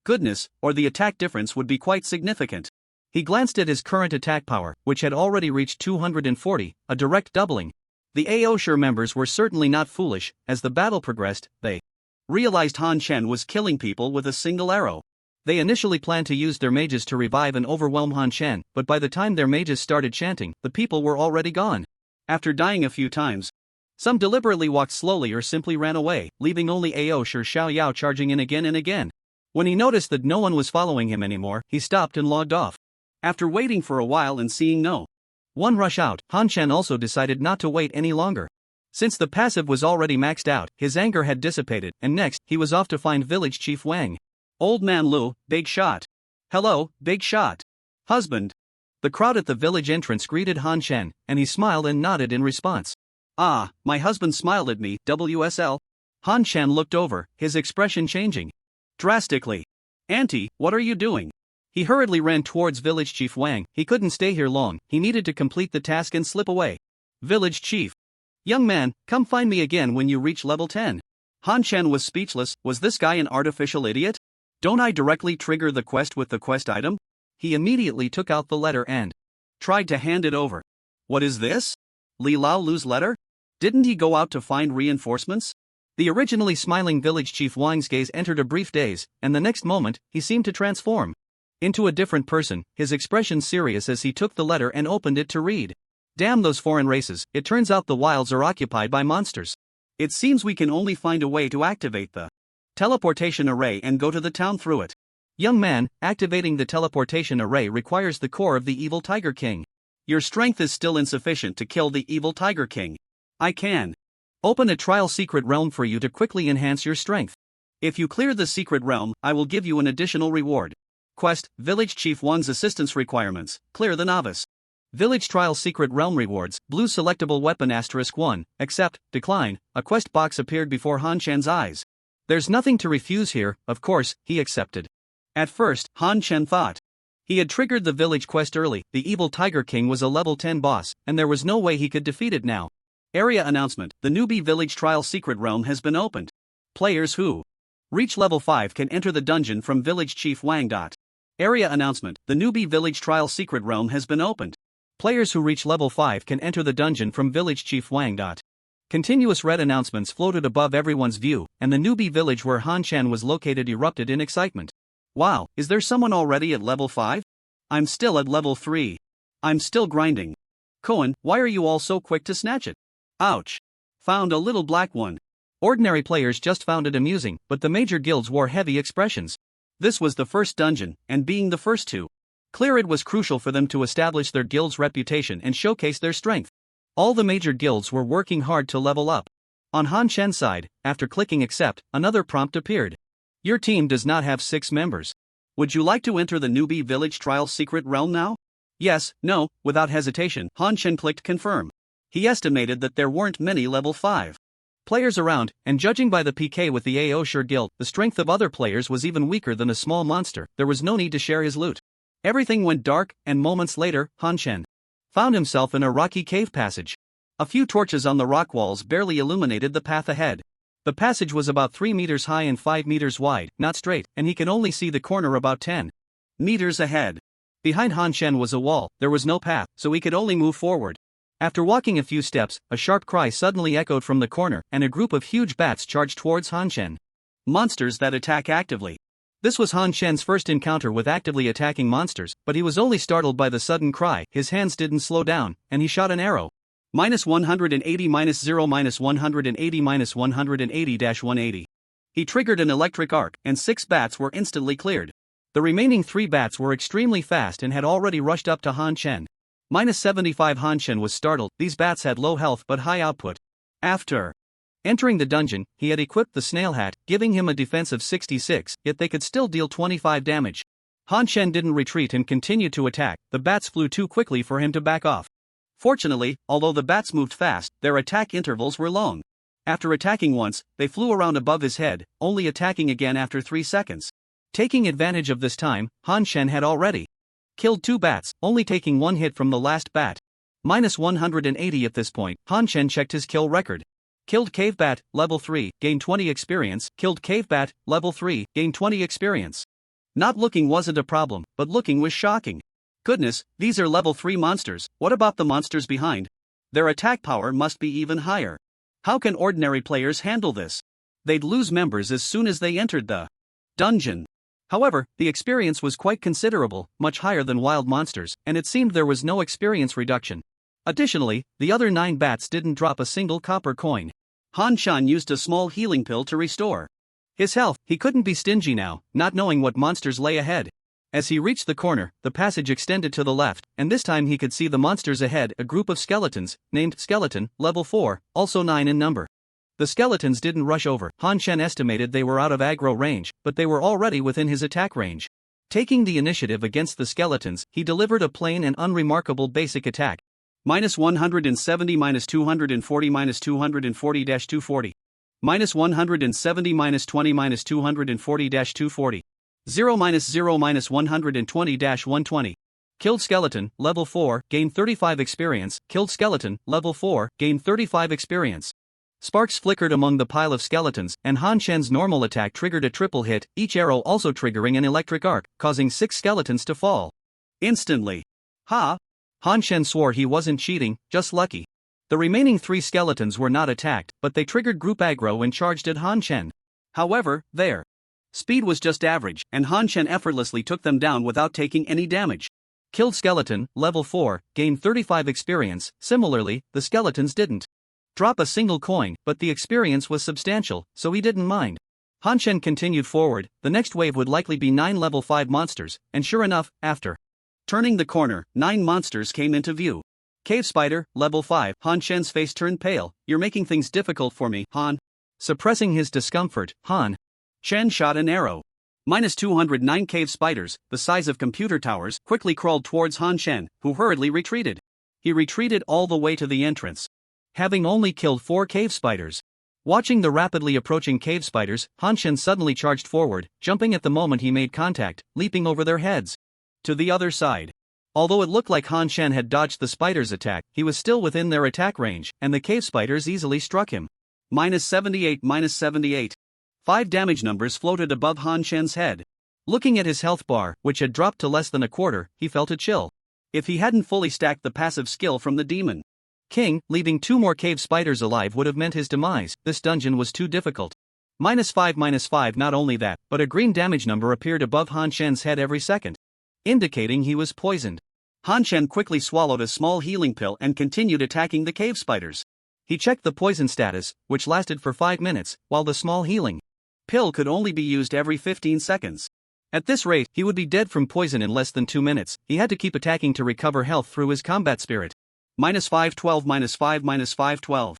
goodness, or the attack difference would be quite significant. He glanced at his current attack power, which had already reached 240, a direct doubling. The Aosher members were certainly not foolish. As the battle progressed, they realized Han Shen was killing people with a single arrow. They initially planned to use their mages to revive and overwhelm Han Shen, but by the time their mages started chanting, the people were already gone. After dying a few times, some deliberately walked slowly or simply ran away, leaving only Aosher Xiaoyao charging in again and again. When he noticed that no one was following him anymore, he stopped and logged off. After waiting for a while and seeing no one rush out, Han Shen also decided not to wait any longer. Since the passive was already maxed out, his anger had dissipated, and next, he was off to find Village Chief Wang. Old Man Lu, big shot. Hello, big shot. Husband. The crowd at the village entrance greeted Han Shen, and he smiled and nodded in response. Ah, my husband smiled at me, WSL. Han Shen looked over, his expression changing drastically. Auntie, what are you doing? He hurriedly ran towards Village Chief Wang. He couldn't stay here long, he needed to complete the task and slip away. Village Chief. Young man, come find me again when you reach level 10. Han Chen was speechless. Was this guy an artificial idiot? Don't I directly trigger the quest with the quest item? He immediately took out the letter and tried to hand it over. What is this? Li Lao Lu's letter? Didn't he go out to find reinforcements? The originally smiling village chief Wang's gaze entered a brief daze, and the next moment, he seemed to transform into a different person, his expression serious as he took the letter and opened it to read. Damn those foreign races, it turns out the wilds are occupied by monsters. It seems we can only find a way to activate the teleportation array and go to the town through it. Young man, activating the teleportation array requires the core of the evil Tiger King. Your strength is still insufficient to kill the evil Tiger King. I can open a trial secret realm for you to quickly enhance your strength. If you clear the secret realm, I will give you an additional reward. Quest, Village Chief 1's assistance requirements, clear the novice. Village Trial Secret Realm Rewards, Blue Selectable Weapon *1, Accept, Decline. A quest box appeared before Han Chen's eyes. There's nothing to refuse here, of course, he accepted. At first, Han Chen thought he had triggered the village quest early. The evil Tiger King was a level 10 boss, and there was no way he could defeat it now. Area announcement, the newbie Village Trial Secret Realm has been opened. Players who reach level 5 can enter the dungeon from Village Chief Wang. Area announcement, the newbie Village Trial Secret Realm has been opened. Players who reach level 5 can enter the dungeon from Village Chief Wang. Continuous red announcements floated above everyone's view, and the newbie village where Han Chen was located erupted in excitement. Wow, is there someone already at level 5? I'm still at level 3. I'm still grinding. Cohen, why are you all so quick to snatch it? Ouch. Found a little black one. Ordinary players just found it amusing, but the major guilds wore heavy expressions. This was the first dungeon, and being the first to clear it was crucial for them to establish their guild's reputation and showcase their strength. All the major guilds were working hard to level up. On Han Chen's side, after clicking accept, another prompt appeared. Your team does not have 6 members. Would you like to enter the newbie village trial secret realm now? Yes, no, without hesitation, Han Chen clicked confirm. He estimated that there weren't many level 5 players around, and judging by the PK with the Aosher guild, the strength of other players was even weaker than a small monster. There was no need to share his loot. Everything went dark, and moments later, Han Chen found himself in a rocky cave passage. A few torches on the rock walls barely illuminated the path ahead. The passage was about 3 meters high and 5 meters wide, not straight, and he could only see the corner about 10 meters ahead. Behind Han Chen was a wall. There was no path, so he could only move forward. After walking a few steps, a sharp cry suddenly echoed from the corner, and a group of huge bats charged towards Han Chen. Monsters that attack actively. This was Han Chen's first encounter with actively attacking monsters, but he was only startled by the sudden cry. His hands didn't slow down, and he shot an arrow. -180 -0 -180 -180-180. He triggered an electric arc, and 6 bats were instantly cleared. The remaining 3 bats were extremely fast and had already rushed up to Han Chen. -75 Han Chen was startled. These bats had low health but high output. After entering the dungeon, he had equipped the Snail hat, giving him a defense of 66, yet they could still deal 25 damage. Han Chen didn't retreat and continued to attack. The bats flew too quickly for him to back off. Fortunately, although the bats moved fast, their attack intervals were long. After attacking once, they flew around above his head, only attacking again after 3 seconds. Taking advantage of this time, Han Chen had already killed 2 bats, only taking 1 hit from the last bat. -180 at this point, Han Chen checked his kill record. Killed Cave Bat, level 3, gained 20 experience. Killed Cave Bat, level 3, gained 20 experience. Not looking wasn't a problem, but looking was shocking. Goodness, these are level 3 monsters. What about the monsters behind? Their attack power must be even higher. How can ordinary players handle this? They'd lose members as soon as they entered the dungeon. However, the experience was quite considerable, much higher than wild monsters, and it seemed there was no experience reduction. Additionally, the other 9 bats didn't drop a single copper coin. Han Chen used a small healing pill to restore his health. He couldn't be stingy now, not knowing what monsters lay ahead. As he reached the corner, the passage extended to the left, and this time he could see the monsters ahead, a group of skeletons, named Skeleton, level 4, also 9 in number. The skeletons didn't rush over. Han Chen estimated they were out of aggro range, but they were already within his attack range. Taking the initiative against the skeletons, he delivered a plain and unremarkable basic attack. -170 -240 -240-240. -170 -20 -240-240. 0 -0 -120-120. Killed Skeleton, level 4, gained 35 experience. Killed Skeleton, level 4, gained 35 experience. Sparks flickered among the pile of skeletons, and Han Shen's normal attack triggered a triple hit, each arrow also triggering an electric arc, causing 6 skeletons to fall instantly. Ha! Han Shen swore he wasn't cheating, just lucky. The remaining 3 skeletons were not attacked, but they triggered group aggro and charged at Han Shen. However, their speed was just average, and Han Shen effortlessly took them down without taking any damage. Killed skeleton, level 4, gained 35 experience. Similarly, the skeletons didn't drop a single coin, but the experience was substantial, so he didn't mind. Han Shen continued forward. The next wave would likely be 9 level 5 monsters, and sure enough, after turning the corner, 9 monsters came into view. Cave Spider, level 5. Han Shen's face turned pale. You're making things difficult for me, Han. Suppressing his discomfort, Han Shen shot an arrow. -209 cave spiders, the size of computer towers, quickly crawled towards Han Shen, who hurriedly retreated. He retreated all the way to the entrance, having only killed 4 cave spiders. Watching the rapidly approaching cave spiders, Han Shen suddenly charged forward, jumping at the moment he made contact, leaping over their heads to the other side. Although it looked like Han Shen had dodged the spiders' attack, he was still within their attack range, and the cave spiders easily struck him. -78, -78. 5 damage numbers floated above Han Shen's head. Looking at his health bar, which had dropped to less than a quarter, he felt a chill. If he hadn't fully stacked the passive skill from the Demon King, leaving 2 more cave spiders alive would have meant his demise. This dungeon was too difficult. -5, -5. Not only that, but a green damage number appeared above Han Shen's head every second, indicating he was poisoned. Han Shen quickly swallowed a small healing pill and continued attacking the cave spiders. He checked the poison status, which lasted for 5 minutes, while the small healing pill could only be used every 15 seconds. At this rate, he would be dead from poison in less than 2 minutes. He had to keep attacking to recover health through his combat spirit. -512, -5, -512.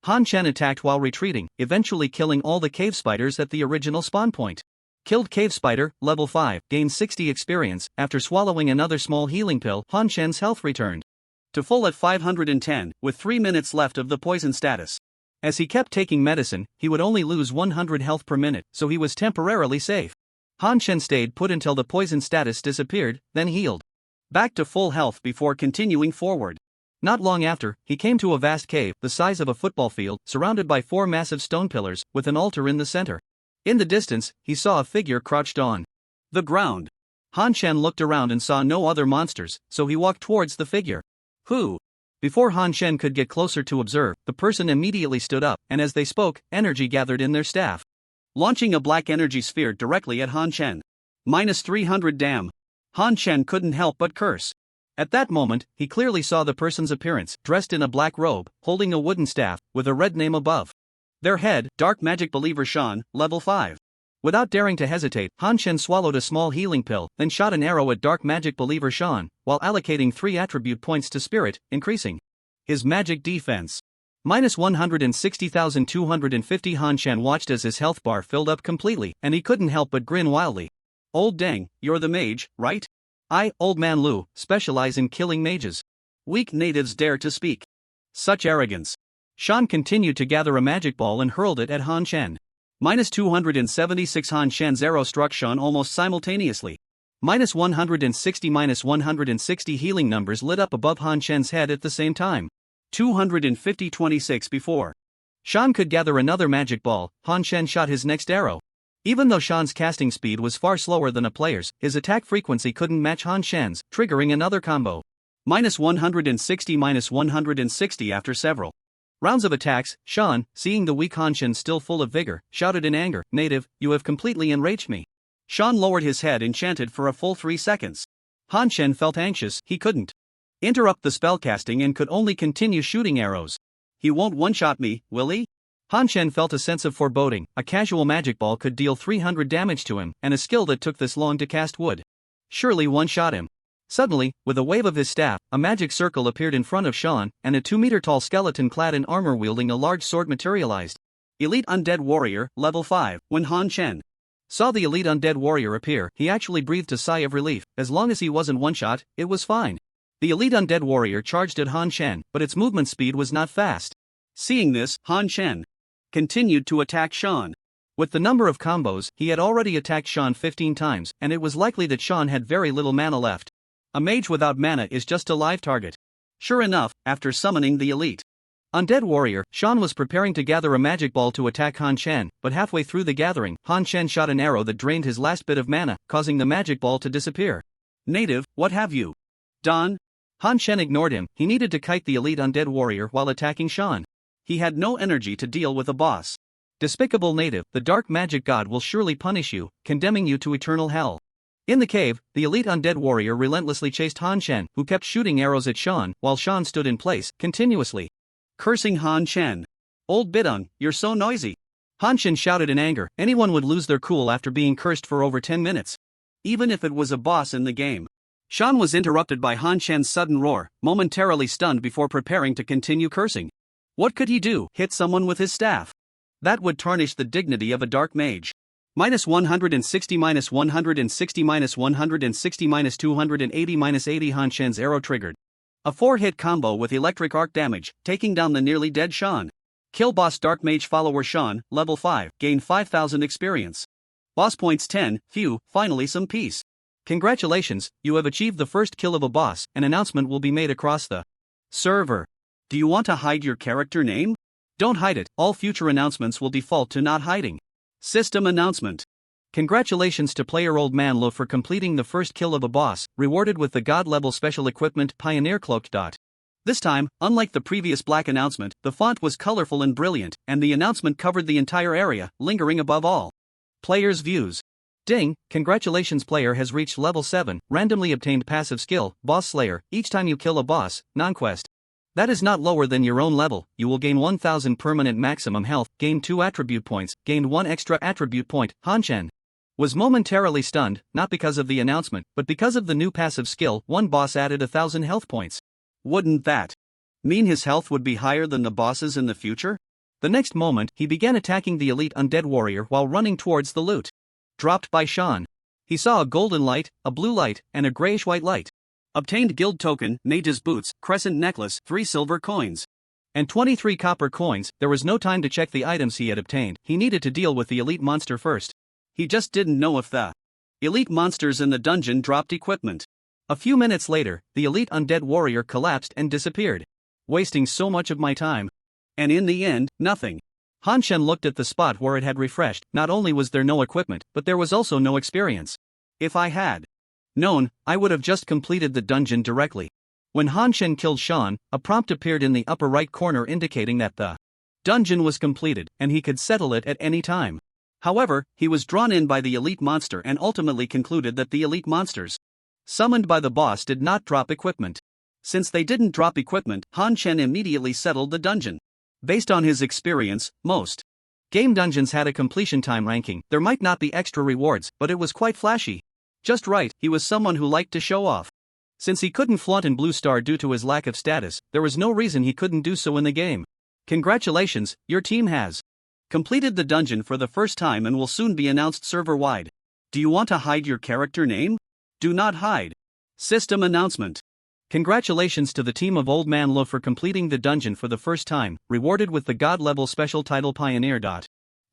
Han Shen attacked while retreating, eventually killing all the cave spiders at the original spawn point. Killed cave spider, level 5, gained 60 experience. After swallowing another small healing pill, Han Shen's health returned to full at 510, with 3 minutes left of the poison status. As he kept taking medicine, he would only lose 100 health per minute, so he was temporarily safe. Han Shen stayed put until the poison status disappeared, then healed back to full health before continuing forward. Not long after, he came to a vast cave, the size of a football field, surrounded by 4 massive stone pillars, with an altar in the center. In the distance, he saw a figure crouched on the ground. Han Shen looked around and saw no other monsters, so he walked towards the figure. Who? Before Han Shen could get closer to observe, the person immediately stood up, and as they spoke, energy gathered in their staff, launching a black energy sphere directly at Han Shen. -300 damn. Han Shen couldn't help but curse. At that moment, he clearly saw the person's appearance, dressed in a black robe, holding a wooden staff, with a red name above their head, Dark Magic Believer Shaun, level 5. Without daring to hesitate, Han Shen swallowed a small healing pill, then shot an arrow at Dark Magic Believer Shaun, while allocating 3 attribute points to Spirit, increasing his magic defense. -160,250. Han Shen watched as his health bar filled up completely, and he couldn't help but grin wildly. Old dang, you're the mage, right? I, Old Man Lu, specialize in killing mages. Weak natives dare to speak such arrogance. Shaun continued to gather a magic ball and hurled it at Han Shen. -276. Han Shen's arrow struck Shaun almost simultaneously. -160, -160 healing numbers lit up above Han Shen's head at the same time. 250, 26 before Shaun could gather another magic ball, Han Shen shot his next arrow. Even though Shaun's casting speed was far slower than a player's, his attack frequency couldn't match Han Shen's, triggering another combo. -160, -160. After several rounds of attacks, Shaun, seeing the weak Han Shen still full of vigor, shouted in anger, "Native, you have completely enraged me." Shaun lowered his head and chanted for a full 3 seconds. Han Shen felt anxious. He couldn't interrupt the spellcasting and could only continue shooting arrows. He won't one-shot me, will he? Han Shen felt a sense of foreboding. A casual magic ball could deal 300 damage to him, and a skill that took this long to cast would surely one-shot him. Suddenly, with a wave of his staff, a magic circle appeared in front of Shaun, and a 2-meter-tall skeleton clad in armor wielding a large sword materialized. Elite Undead Warrior, level 5. When Han Shen saw the Elite Undead Warrior appear, he actually breathed a sigh of relief. As long as he wasn't one-shot, it was fine. The Elite Undead Warrior charged at Han Shen, but its movement speed was not fast. Seeing this, Han Shen continued to attack Shaun. With the number of combos, he had already attacked Shaun 15 times, and it was likely that Shaun had very little mana left. A mage without mana is just a live target. Sure enough, after summoning the Elite Undead Warrior, Shaun was preparing to gather a magic ball to attack Han Chen, but halfway through the gathering, Han Chen shot an arrow that drained his last bit of mana, causing the magic ball to disappear. Native, what have you done? Han Chen ignored him. He needed to kite the elite Undead Warrior while attacking Shaun. He had no energy to deal with a boss. Despicable native, the dark magic god will surely punish you, condemning you to eternal hell. In the cave, the elite Undead Warrior relentlessly chased Han Chen, who kept shooting arrows at Shaun, while Shaun stood in place, continuously cursing Han Chen. Old Bidung, you're so noisy. Han Chen shouted in anger. Anyone would lose their cool after being cursed for over 10 minutes. Even if it was a boss in the game. Shaun was interrupted by Han Chen's sudden roar, momentarily stunned before preparing to continue cursing. What could he do? Hit someone with his staff? That would tarnish the dignity of a dark mage. -160, -160, -160, -280, -80. Han Chen's arrow triggered a 4-hit combo with electric arc damage, taking down the nearly dead Shaun. Kill boss Dark Mage follower Shaun, level 5, gain 5000 experience. Boss points 10, phew, finally some peace. Congratulations, you have achieved the first kill of a boss. An announcement will be made across the server. Do you want to hide your character name? Don't hide it, all future announcements will default to not hiding. System announcement. Congratulations to player Old Man Lo for completing the first kill of a boss, rewarded with the god-level special equipment Pioneer Cloak. This time, unlike the previous black announcement, the font was colorful and brilliant, and the announcement covered the entire area, lingering above all. Players' views. Ding, congratulations, player has reached level 7, randomly obtained passive skill, Boss Slayer, each time you kill a boss, non-quest. That is not lower than your own level. You will gain 1000 permanent maximum health, gain 2 attribute points, gained 1 extra attribute point. Han Chen was momentarily stunned, not because of the announcement, but because of the new passive skill. One boss added 1000 health points. Wouldn't that mean his health would be higher than the bosses in the future? The next moment, he began attacking the elite Undead Warrior while running towards the loot dropped by Shaun. He saw a golden light, a blue light, and a grayish-white light. Obtained guild token, Mage's Boots, Crescent Necklace, 3 silver coins, and 23 copper coins. There was no time to check the items he had obtained. He needed to deal with the elite monster first. He just didn't know if the elite monsters in the dungeon dropped equipment. A few minutes later, the elite Undead Warrior collapsed and disappeared. Wasting so much of my time. And in the end, nothing. Han Chen looked at the spot where it had refreshed. Not only was there no equipment, but there was also no experience. If I had known, I would have just completed the dungeon directly. When Han Chen killed Shaun, a prompt appeared in the upper right corner indicating that the dungeon was completed, and he could settle it at any time. However, he was drawn in by the elite monster and ultimately concluded that the elite monsters summoned by the boss did not drop equipment. Since they didn't drop equipment, Han Chen immediately settled the dungeon. Based on his experience, most game dungeons had a completion time ranking. There might not be extra rewards, but it was quite flashy. Just right, he was someone who liked to show off. Since he couldn't flaunt in Blue Star due to his lack of status, there was no reason he couldn't do so in the game. Congratulations, your team has completed the dungeon for the first time and will soon be announced server-wide. Do you want to hide your character name? Do not hide. System announcement. Congratulations to the team of Old Man Lo for completing the dungeon for the first time, rewarded with the god-level special title Pioneer.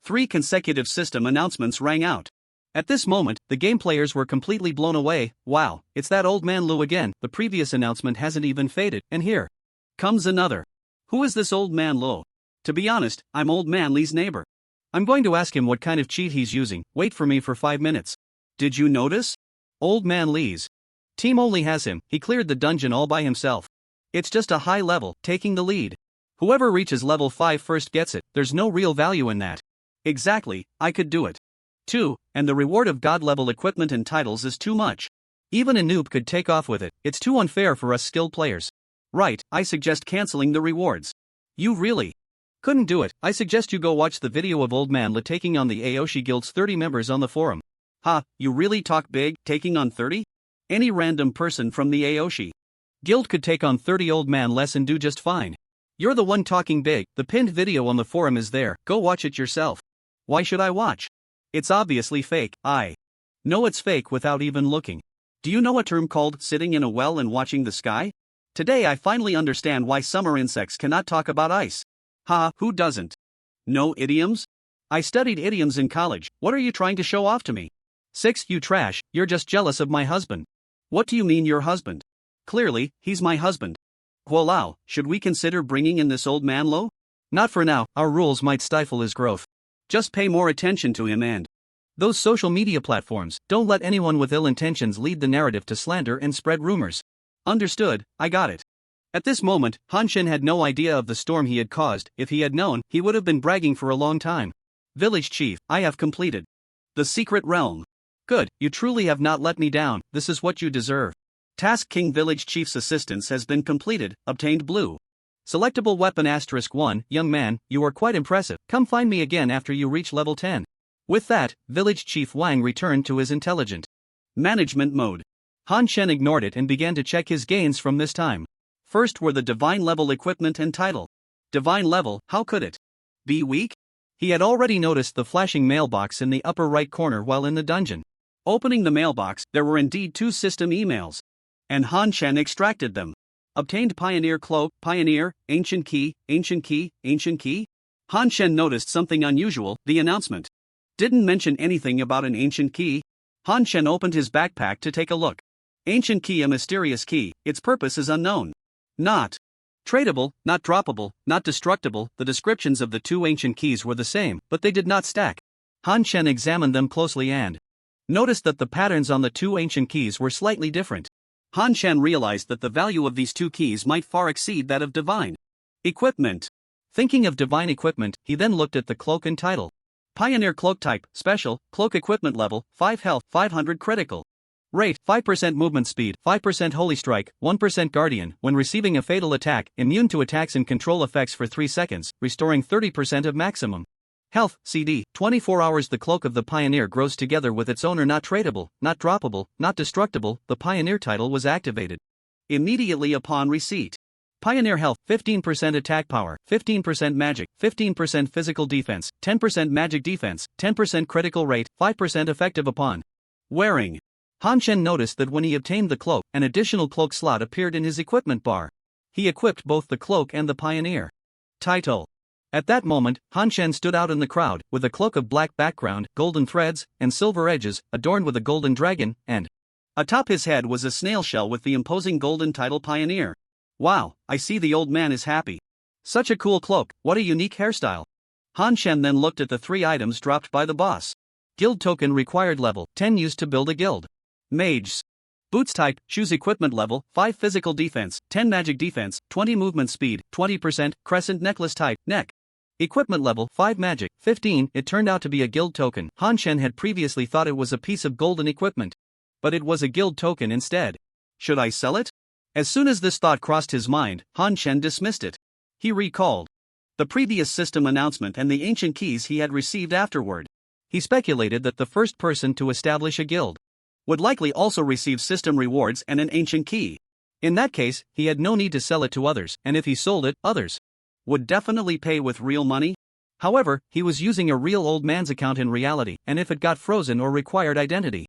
3 consecutive system announcements rang out. At this moment, the game players were completely blown away. Wow, it's that Old Man Lo again. The previous announcement hasn't even faded, and here comes another. Who is this Old Man Lo? To be honest, I'm Old Man Lee's neighbor. I'm going to ask him what kind of cheat he's using. Wait for me for 5 minutes. Did you notice? Old Man Lee's team only has him. He cleared the dungeon all by himself. It's just a high level, taking the lead. Whoever reaches level 5 first gets it. There's no real value in that. Exactly, I could do it. 2, and the reward of god-level equipment and titles is too much. Even a noob could take off with it. It's too unfair for us skilled players. Right, I suggest canceling the rewards. You really couldn't do it. I suggest you go watch the video of Old Man Lo taking on the Aoshi Guild's 30 members on the forum. Ha, you really talk big, taking on 30? Any random person from the Aoshi Guild could take on 30 Old Man less and do just fine. You're the one talking big. The pinned video on the forum is there. Go watch it yourself. Why should I watch? It's obviously fake. I know it's fake without even looking. Do you know a term called sitting in a well and watching the sky? Today I finally understand why summer insects cannot talk about ice. Ha, who doesn't? No idioms? I studied idioms in college. What are you trying to show off to me? 6, you trash, you're just jealous of my husband. What do you mean your husband? Clearly, he's my husband. Guolao, should we consider bringing in this old man Lo? Not for now, our rules might stifle his growth. Just pay more attention to him and those social media platforms. Don't let anyone with ill intentions lead the narrative to slander and spread rumors. Understood, I got it. At this moment, Han Shen had no idea of the storm he had caused. If he had known, he would have been bragging for a long time. Village Chief, I have completed the secret realm. Good, you truly have not let me down, this is what you deserve. Task King Village Chief's assistance has been completed, obtained blue. Selectable weapon *1, young man, you are quite impressive, come find me again after you reach level 10. With that, Village Chief Wang returned to his intelligent management mode. Han Shen ignored it and began to check his gains from this time. First were the divine level equipment and title. Divine level, how could it be weak? He had already noticed the flashing mailbox in the upper right corner while in the dungeon. Opening the mailbox, there were indeed 2 system emails. And Han Shen extracted them. Obtained Pioneer Cloak, Pioneer, Ancient Key, Ancient Key, Ancient Key. Han Shen noticed something unusual, the announcement didn't mention anything about an ancient key. Han Shen opened his backpack to take a look. Ancient key, a mysterious key, its purpose is unknown. Not tradable, not droppable, not destructible. The descriptions of the 2 ancient keys were the same, but they did not stack. Han Shen examined them closely and noticed that the patterns on the 2 ancient keys were slightly different. Han Shen realized that the value of these 2 keys might far exceed that of divine equipment. Thinking of divine equipment, he then looked at the cloak and title. Pioneer Cloak Type, Special, Cloak Equipment Level, 5 Health, 500 Critical Rate, 5% Movement Speed, 5% Holy Strike, 1% Guardian, when receiving a fatal attack, immune to attacks and control effects for 3 seconds, restoring 30% of maximum health, CD, 24 hours. The Cloak of the Pioneer grows together with its owner. Not tradable, not droppable, not destructible. The Pioneer title was activated immediately upon receipt. Pioneer Health, 15% attack power, 15% magic, 15% physical defense, 10% magic defense, 10% critical rate, 5% effective upon wearing. Han Shen noticed that when he obtained the cloak, an additional cloak slot appeared in his equipment bar. He equipped both the cloak and the Pioneer title. At that moment, Han Shen stood out in the crowd, with a cloak of black background, golden threads, and silver edges, adorned with a golden dragon, and atop his head was a snail shell with the imposing golden title Pioneer. Wow, I see the old man is happy. Such a cool cloak, what a unique hairstyle. Han Shen then looked at the 3 items dropped by the boss. Guild token required level 10 used to build a guild. Mages. Boots type, shoes equipment level 5 physical defense, 10 magic defense, 20 movement speed, 20%, crescent necklace type, neck. Equipment level 5 magic, 15. It turned out to be a guild token. Han Shen had previously thought it was a piece of golden equipment. But it was a guild token instead. Should I sell it? As soon as this thought crossed his mind, Han Shen dismissed it. He recalled the previous system announcement and the ancient keys he had received afterward. He speculated that the first person to establish a guild would likely also receive system rewards and an ancient key. In that case, he had no need to sell it to others, and if he sold it, others would definitely pay with real money. However, he was using a real old man's account in reality, and if it got frozen or required identity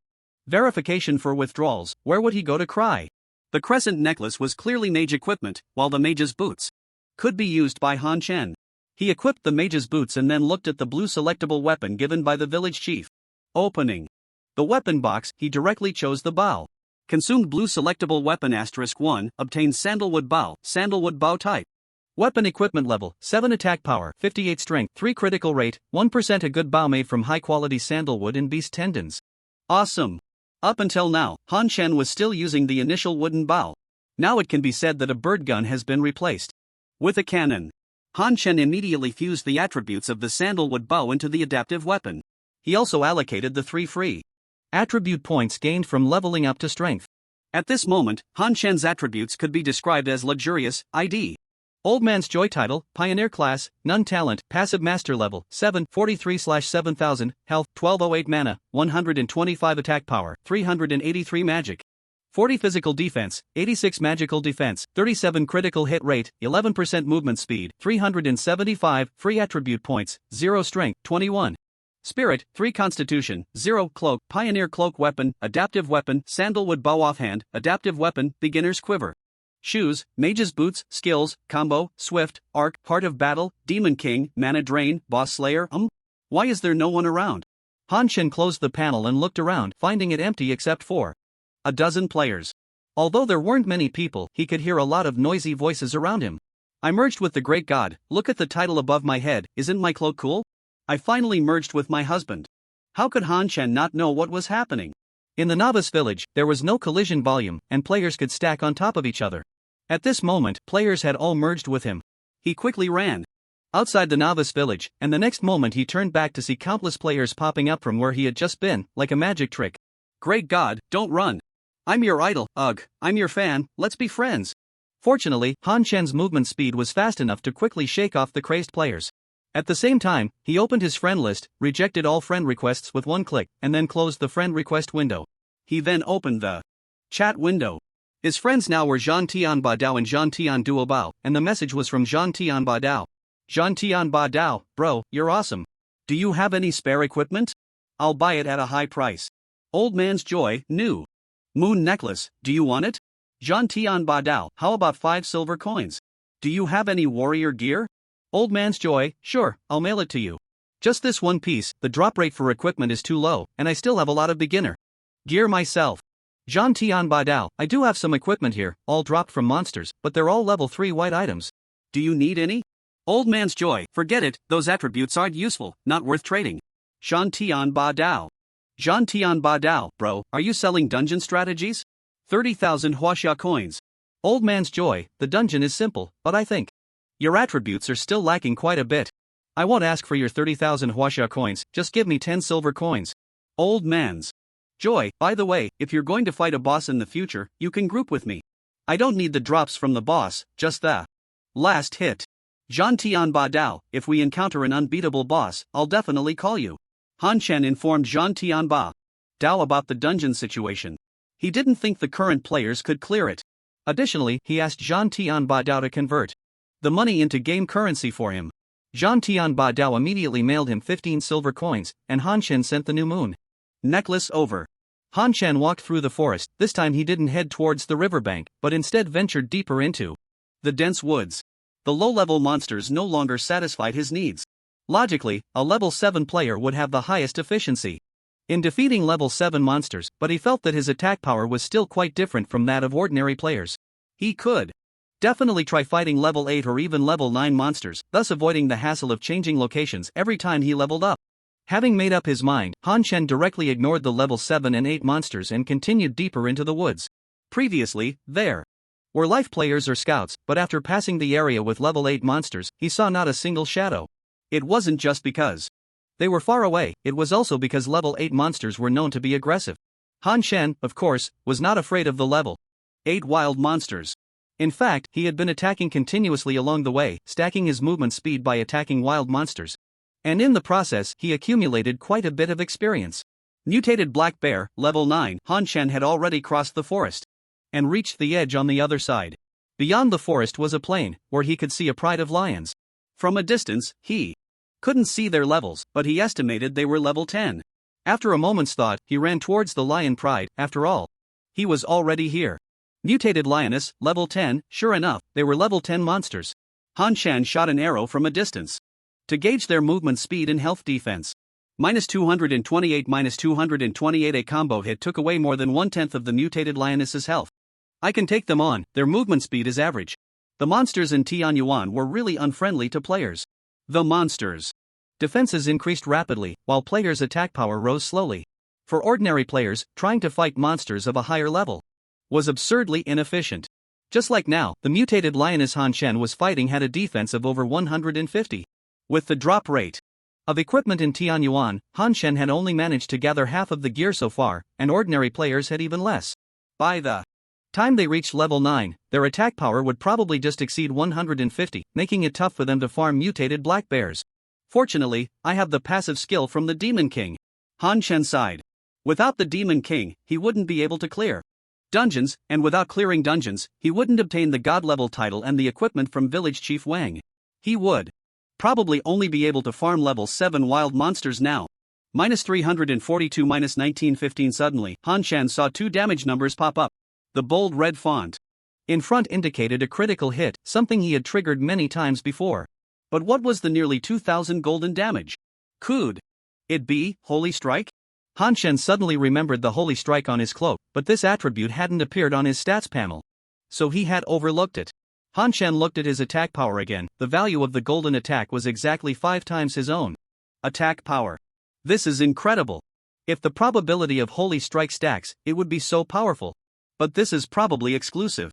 verification for withdrawals, where would he go to cry? The crescent necklace was clearly mage equipment, while the mage's boots could be used by Han Shen. He equipped the mage's boots and then looked at the blue selectable weapon given by the village chief. Opening the weapon box, he directly chose the bow. Consumed blue selectable weapon *1, obtained sandalwood bow type. Weapon equipment level 7 attack power, 58 strength, 3 critical rate, 1% a good bow made from high quality sandalwood and beast tendons. Awesome. Up until now, Han Shen was still using the initial wooden bow. Now it can be said that a bird gun has been replaced with a cannon. Han Shen immediately fused the attributes of the sandalwood bow into the adaptive weapon. He also allocated the 3 free attribute points gained from leveling up to strength. At this moment, Han Shen's attributes could be described as luxurious, ID. Old Man's Joy title, Pioneer class, None talent, Passive Master level, 7, 43/7000, health, 1208 mana, 125 attack power, 383 magic. 40 physical defense, 86 magical defense, 37 critical hit rate, 11% movement speed, 375 free attribute points, 0 strength, 21. Spirit, 3 constitution, 0 cloak, Pioneer cloak weapon, adaptive weapon, sandalwood bow offhand, adaptive weapon, beginner's quiver. Shoes, mage's boots, skills, combo, swift, arc, heart of battle, demon king, mana drain, boss slayer. Why is there no one around? Han Shen closed the panel and looked around, finding it empty except for a dozen players. Although there weren't many people, he could hear a lot of noisy voices around him. I merged with the great god. Look at the title above my head. Isn't my cloak cool? I finally merged with my husband. How could Han Chen not know what was happening? In the Novice village, there was no collision volume, and players could stack on top of each other. At this moment, players had all merged with him. He quickly ran outside the Novice village, and the next moment he turned back to see countless players popping up from where he had just been, like a magic trick. Great God, don't run. I'm your idol, ugh, I'm your fan, let's be friends. Fortunately, Han Chen's movement speed was fast enough to quickly shake off the crazed players. At the same time, he opened his friend list, rejected all friend requests with one click, and then closed the friend request window. He then opened the chat window. His friends now were Zhang Tianba Dao and Zhang Tian Duo Bao, and the message was from Zhang Tianba Dao. Zhang Tianba Dao, bro, you're awesome. Do you have any spare equipment? I'll buy it at a high price. Old man's joy, new moon necklace, do you want it? Zhang Tianba Dao, how about 5 silver coins? Do you have any warrior gear? Old man's joy, sure, I'll mail it to you. Just this one piece, the drop rate for equipment is too low, and I still have a lot of beginner gear myself. Zhang Tianba Dao, I do have some equipment here, all dropped from monsters, but they're all level 3 white items. Do you need any? Old man's joy, forget it, those attributes aren't useful, not worth trading. Zhang Tianba Dao. Zhang Tianba Dao, bro, are you selling dungeon strategies? 30,000 huaxia coins. Old man's joy, the dungeon is simple, but I think your attributes are still lacking quite a bit. I won't ask for your 30,000 huaxia coins, just give me 10 silver coins. Old man's joy, by the way, if you're going to fight a boss in the future, you can group with me. I don't need the drops from the boss, just the last hit. Zhang Tianba Dao, if we encounter an unbeatable boss, I'll definitely call you. Han Chen informed Zhang Tianba Dao about the dungeon situation. He didn't think the current players could clear it. Additionally, he asked Zhang Tianba Dao to convert the money into game currency for him. Zhang Tianba Dao immediately mailed him 15 silver coins, and Han Chen sent the new moon necklace over. Han Chen walked through the forest. This time he didn't head towards the riverbank, but instead ventured deeper into the dense woods. The low-level monsters no longer satisfied his needs. Logically, a level 7 player would have the highest efficiency in defeating level 7 monsters, but he felt that his attack power was still quite different from that of ordinary players. He could definitely try fighting level 8 or even level 9 monsters, thus avoiding the hassle of changing locations every time he leveled up. Having made up his mind, Han Chen directly ignored the level 7 and 8 monsters and continued deeper into the woods. Previously, there were life players or scouts, but after passing the area with level 8 monsters, he saw not a single shadow. It wasn't just because they were far away, it was also because level 8 monsters were known to be aggressive. Han Chen, of course, was not afraid of the level 8 wild monsters. In fact, he had been attacking continuously along the way, stacking his movement speed by attacking wild monsters. And in the process, he accumulated quite a bit of experience. Mutated Black Bear, level 9, Han Chen had already crossed the forest and reached the edge on the other side. Beyond the forest was a plain, where he could see a pride of lions. From a distance, he couldn't see their levels, but he estimated they were level 10. After a moment's thought, he ran towards the lion pride. After all, he was already here. Mutated Lioness, level 10, sure enough, they were level 10 monsters. Han Chen shot an arrow from a distance to gauge their movement speed and health defense. -228 -228. A combo hit took away more than 1/10 of the mutated lioness's health. I can take them on, their movement speed is average. The monsters in Tianyuan were really unfriendly to players. The monsters' defenses increased rapidly, while players' attack power rose slowly. For ordinary players, trying to fight monsters of a higher level was absurdly inefficient. Just like now, the mutated lioness Han Chen was fighting had a defense of over 150. With the drop rate of equipment in Tianyuan, Han Chen had only managed to gather half of the gear so far, and ordinary players had even less. By the time they reached level 9, their attack power would probably just exceed 150, making it tough for them to farm mutated black bears. Fortunately, I have the passive skill from the Demon King. Han Chen sighed. Without the Demon King, he wouldn't be able to clear dungeons, and without clearing dungeons, he wouldn't obtain the god level title and the equipment from Village Chief Wang. He would probably only be able to farm level 7 wild monsters now. -342 -1915. Suddenly, Han Chen saw 2 damage numbers pop up. The bold red font in front indicated a critical hit, something he had triggered many times before. But what was the nearly 2,000 golden damage? Could it be Holy Strike? Han Shen suddenly remembered the holy strike on his cloak, but this attribute hadn't appeared on his stats panel. So he had overlooked it. Han Shen looked at his attack power again. The value of the golden attack was exactly 5 times his own attack power. This is incredible. If the probability of holy strike stacks, it would be so powerful. But this is probably exclusive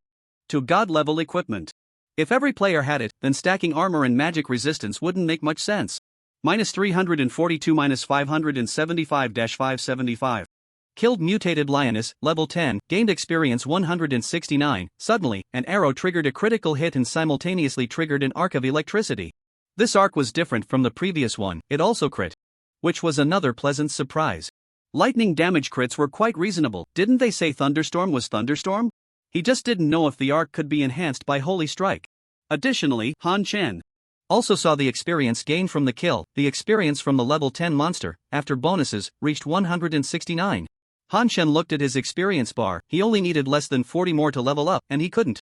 to god-level equipment. If every player had it, then stacking armor and magic resistance wouldn't make much sense. -342 -575-575. Killed mutated Lioness, level 10, gained experience 169. Suddenly, an arrow triggered a critical hit and simultaneously triggered an arc of electricity. This arc was different from the previous one, it also crit, which was another pleasant surprise. Lightning damage crits were quite reasonable. Didn't they say Thunderstorm was Thunderstorm? He just didn't know if the arc could be enhanced by Holy Strike. Additionally, Han Shen also saw the experience gained from the kill. The experience from the level 10 monster, after bonuses, reached 169. Han Shen looked at his experience bar. He only needed less than 40 more to level up, and he couldn't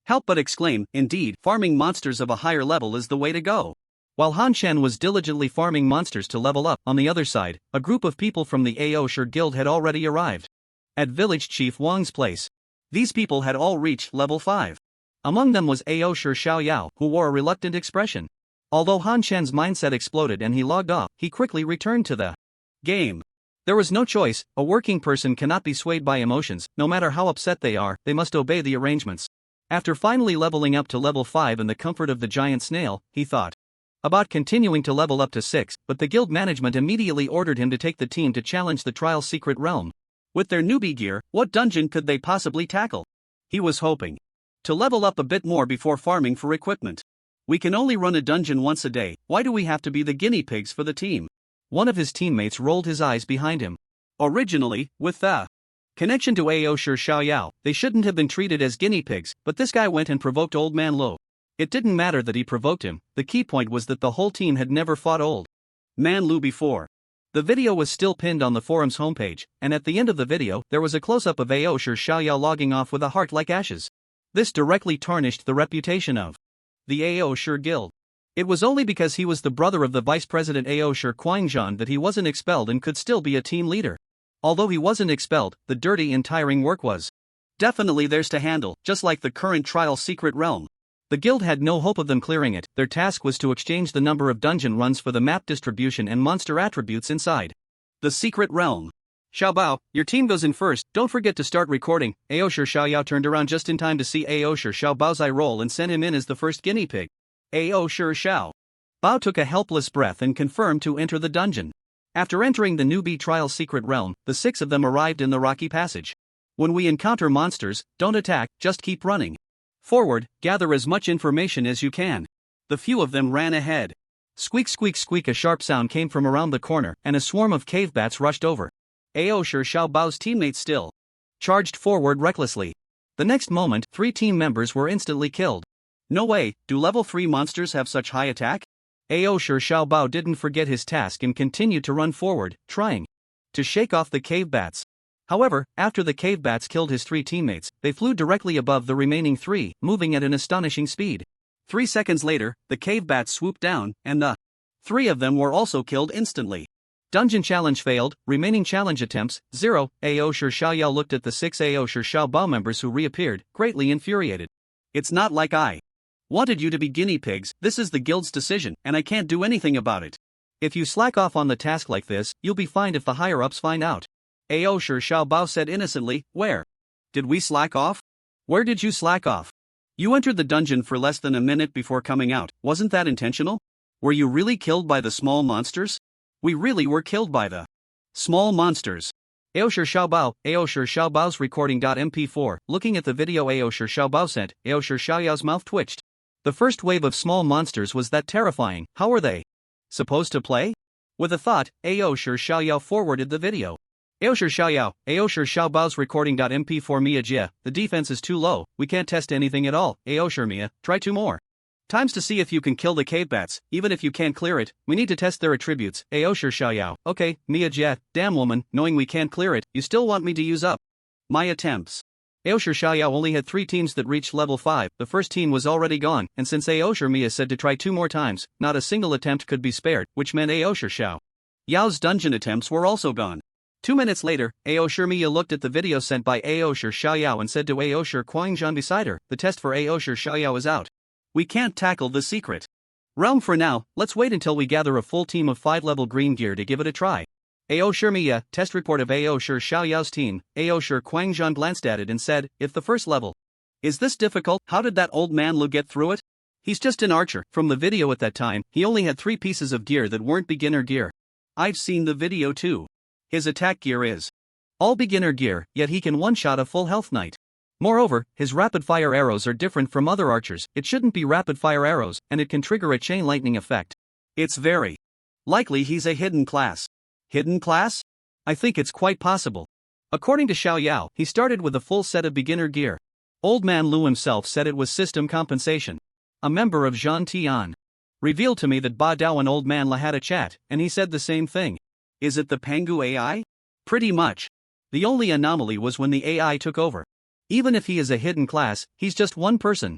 help but exclaim, indeed, farming monsters of a higher level is the way to go. While Han Shen was diligently farming monsters to level up, on the other side, a group of people from the Aosher Guild had already arrived at Village Chief Wang's place. These people had all reached level 5. Among them was Aosher Xiaoyao, who wore a reluctant expression. Although Han Shen's mindset exploded and he logged off, he quickly returned to the game. There was no choice. A working person cannot be swayed by emotions. No matter how upset they are, they must obey the arrangements. After finally leveling up to level 5 in the comfort of the giant snail, he thought about continuing to level up to 6, but the guild management immediately ordered him to take the team to challenge the trial's secret realm. With their newbie gear, what dungeon could they possibly tackle? He was hoping to level up a bit more before farming for equipment. We can only run a dungeon once a day. Why do we have to be the guinea pigs for the team? One of his teammates rolled his eyes behind him. Originally, with the connection to Aosher Xiaoyao, they shouldn't have been treated as guinea pigs, but this guy went and provoked Old Man Lo. It didn't matter that he provoked him. The key point was that the whole team had never fought Old Man Lu before. The video was still pinned on the forum's homepage, and at the end of the video, there was a close-up of Aosher Xiaoyao logging off with a heart like ashes. This directly tarnished the reputation of the Aosher Guild. It was only because he was the brother of the vice president Aosher Quanzhan that he wasn't expelled and could still be a team leader. Although he wasn't expelled, the dirty and tiring work was definitely theirs to handle, just like the current trial secret realm. The guild had no hope of them clearing it. Their task was to exchange the number of dungeon runs for the map distribution and monster attributes inside the secret realm. Xiaobao, your team goes in first. Don't forget to start recording. Aosher Xiaoyao turned around just in time to see Aosher Xiaobao's eye roll and sent him in as the first guinea pig. Aosher Xiaobao took a helpless breath and confirmed to enter the dungeon. After entering the newbie trial secret realm, the 6 of them arrived in the rocky passage. When we encounter monsters, don't attack, just keep running forward, gather as much information as you can. The few of them ran ahead. Squeak squeak squeak, a sharp sound came from around the corner, and a swarm of cave bats rushed over. Aosher Xiaobao's teammates still charged forward recklessly. The next moment, 3 team members were instantly killed. No way, do level 3 monsters have such high attack? Aosher Xiaobao didn't forget his task and continued to run forward, trying to shake off the cave bats. However, after the cave bats killed his 3 teammates, they flew directly above the remaining 3, moving at an astonishing speed. 3 seconds later, the cave bats swooped down, and the 3 of them were also killed instantly. Dungeon challenge failed, remaining challenge attempts, 0. Aosher Xiaoyao looked at the 6 Aosher Xiaobao members who reappeared, greatly infuriated. It's not like I wanted you to be guinea pigs. This is the guild's decision, and I can't do anything about it. If you slack off on the task like this, you'll be fined if the higher-ups find out. Aosher Xiaobao said innocently. Where did we slack off? Where did you slack off? You entered the dungeon for less than a minute before coming out. Wasn't that intentional? Were you really killed by the small monsters? We really were killed by the small monsters. Aosher Xiaobao's recording.mp4. Looking at the video Aosher Xiaobao sent, Aosher Xiaoyao's mouth twitched. The first wave of small monsters was that terrifying. How are they supposed to play? With a thought, Aosher Xiaoyao forwarded the video. Aosher Xiaobao's recording.mp4 Mia Jia, the defense is too low, we can't test anything at all. Aosher Mia, try 2 more times to see if you can kill the cave bats. Even if you can't clear it, we need to test their attributes. Aosher Xiaoyao, okay, Mia Jia, damn woman, knowing we can't clear it, you still want me to use up my attempts. Aosher Xiaoyao only had 3 teams that reached level 5, the first team was already gone, and since Aosher Mia said to try 2 more times, not a single attempt could be spared, which meant Aosher Xiaoyao's dungeon attempts were also gone. 2 minutes later, Aosher Mia looked at the video sent by Aosher Xiaoyao and said to Aosher Quangzhan beside her, the test for Aosher Xiaoyao is out. We can't tackle the secret realm for now, let's wait until we gather a full team of 5-level green gear to give it a try. Aosher Mia, test report of Aosher Xiaoyao's team. Aosher Quangzhan glanced at it and said, if the first level is this difficult, how did that old man Lu get through it? He's just an archer. From the video at that time, he only had 3 pieces of gear that weren't beginner gear. I've seen the video too. His attack gear is all beginner gear, yet he can one-shot a full health knight. Moreover, his rapid-fire arrows are different from other archers. It shouldn't be rapid-fire arrows, and it can trigger a chain lightning effect. It's very likely he's a hidden class. Hidden class? I think it's quite possible. According to Xiaoyao, he started with a full set of beginner gear. Old man Lu himself said it was system compensation. A member of Zhan Tian revealed to me that Ba Dao and Old Man La had a chat, and he said the same thing. Is it the Pangu AI? Pretty much. The only anomaly was when the AI took over. Even if he is a hidden class, he's just one person.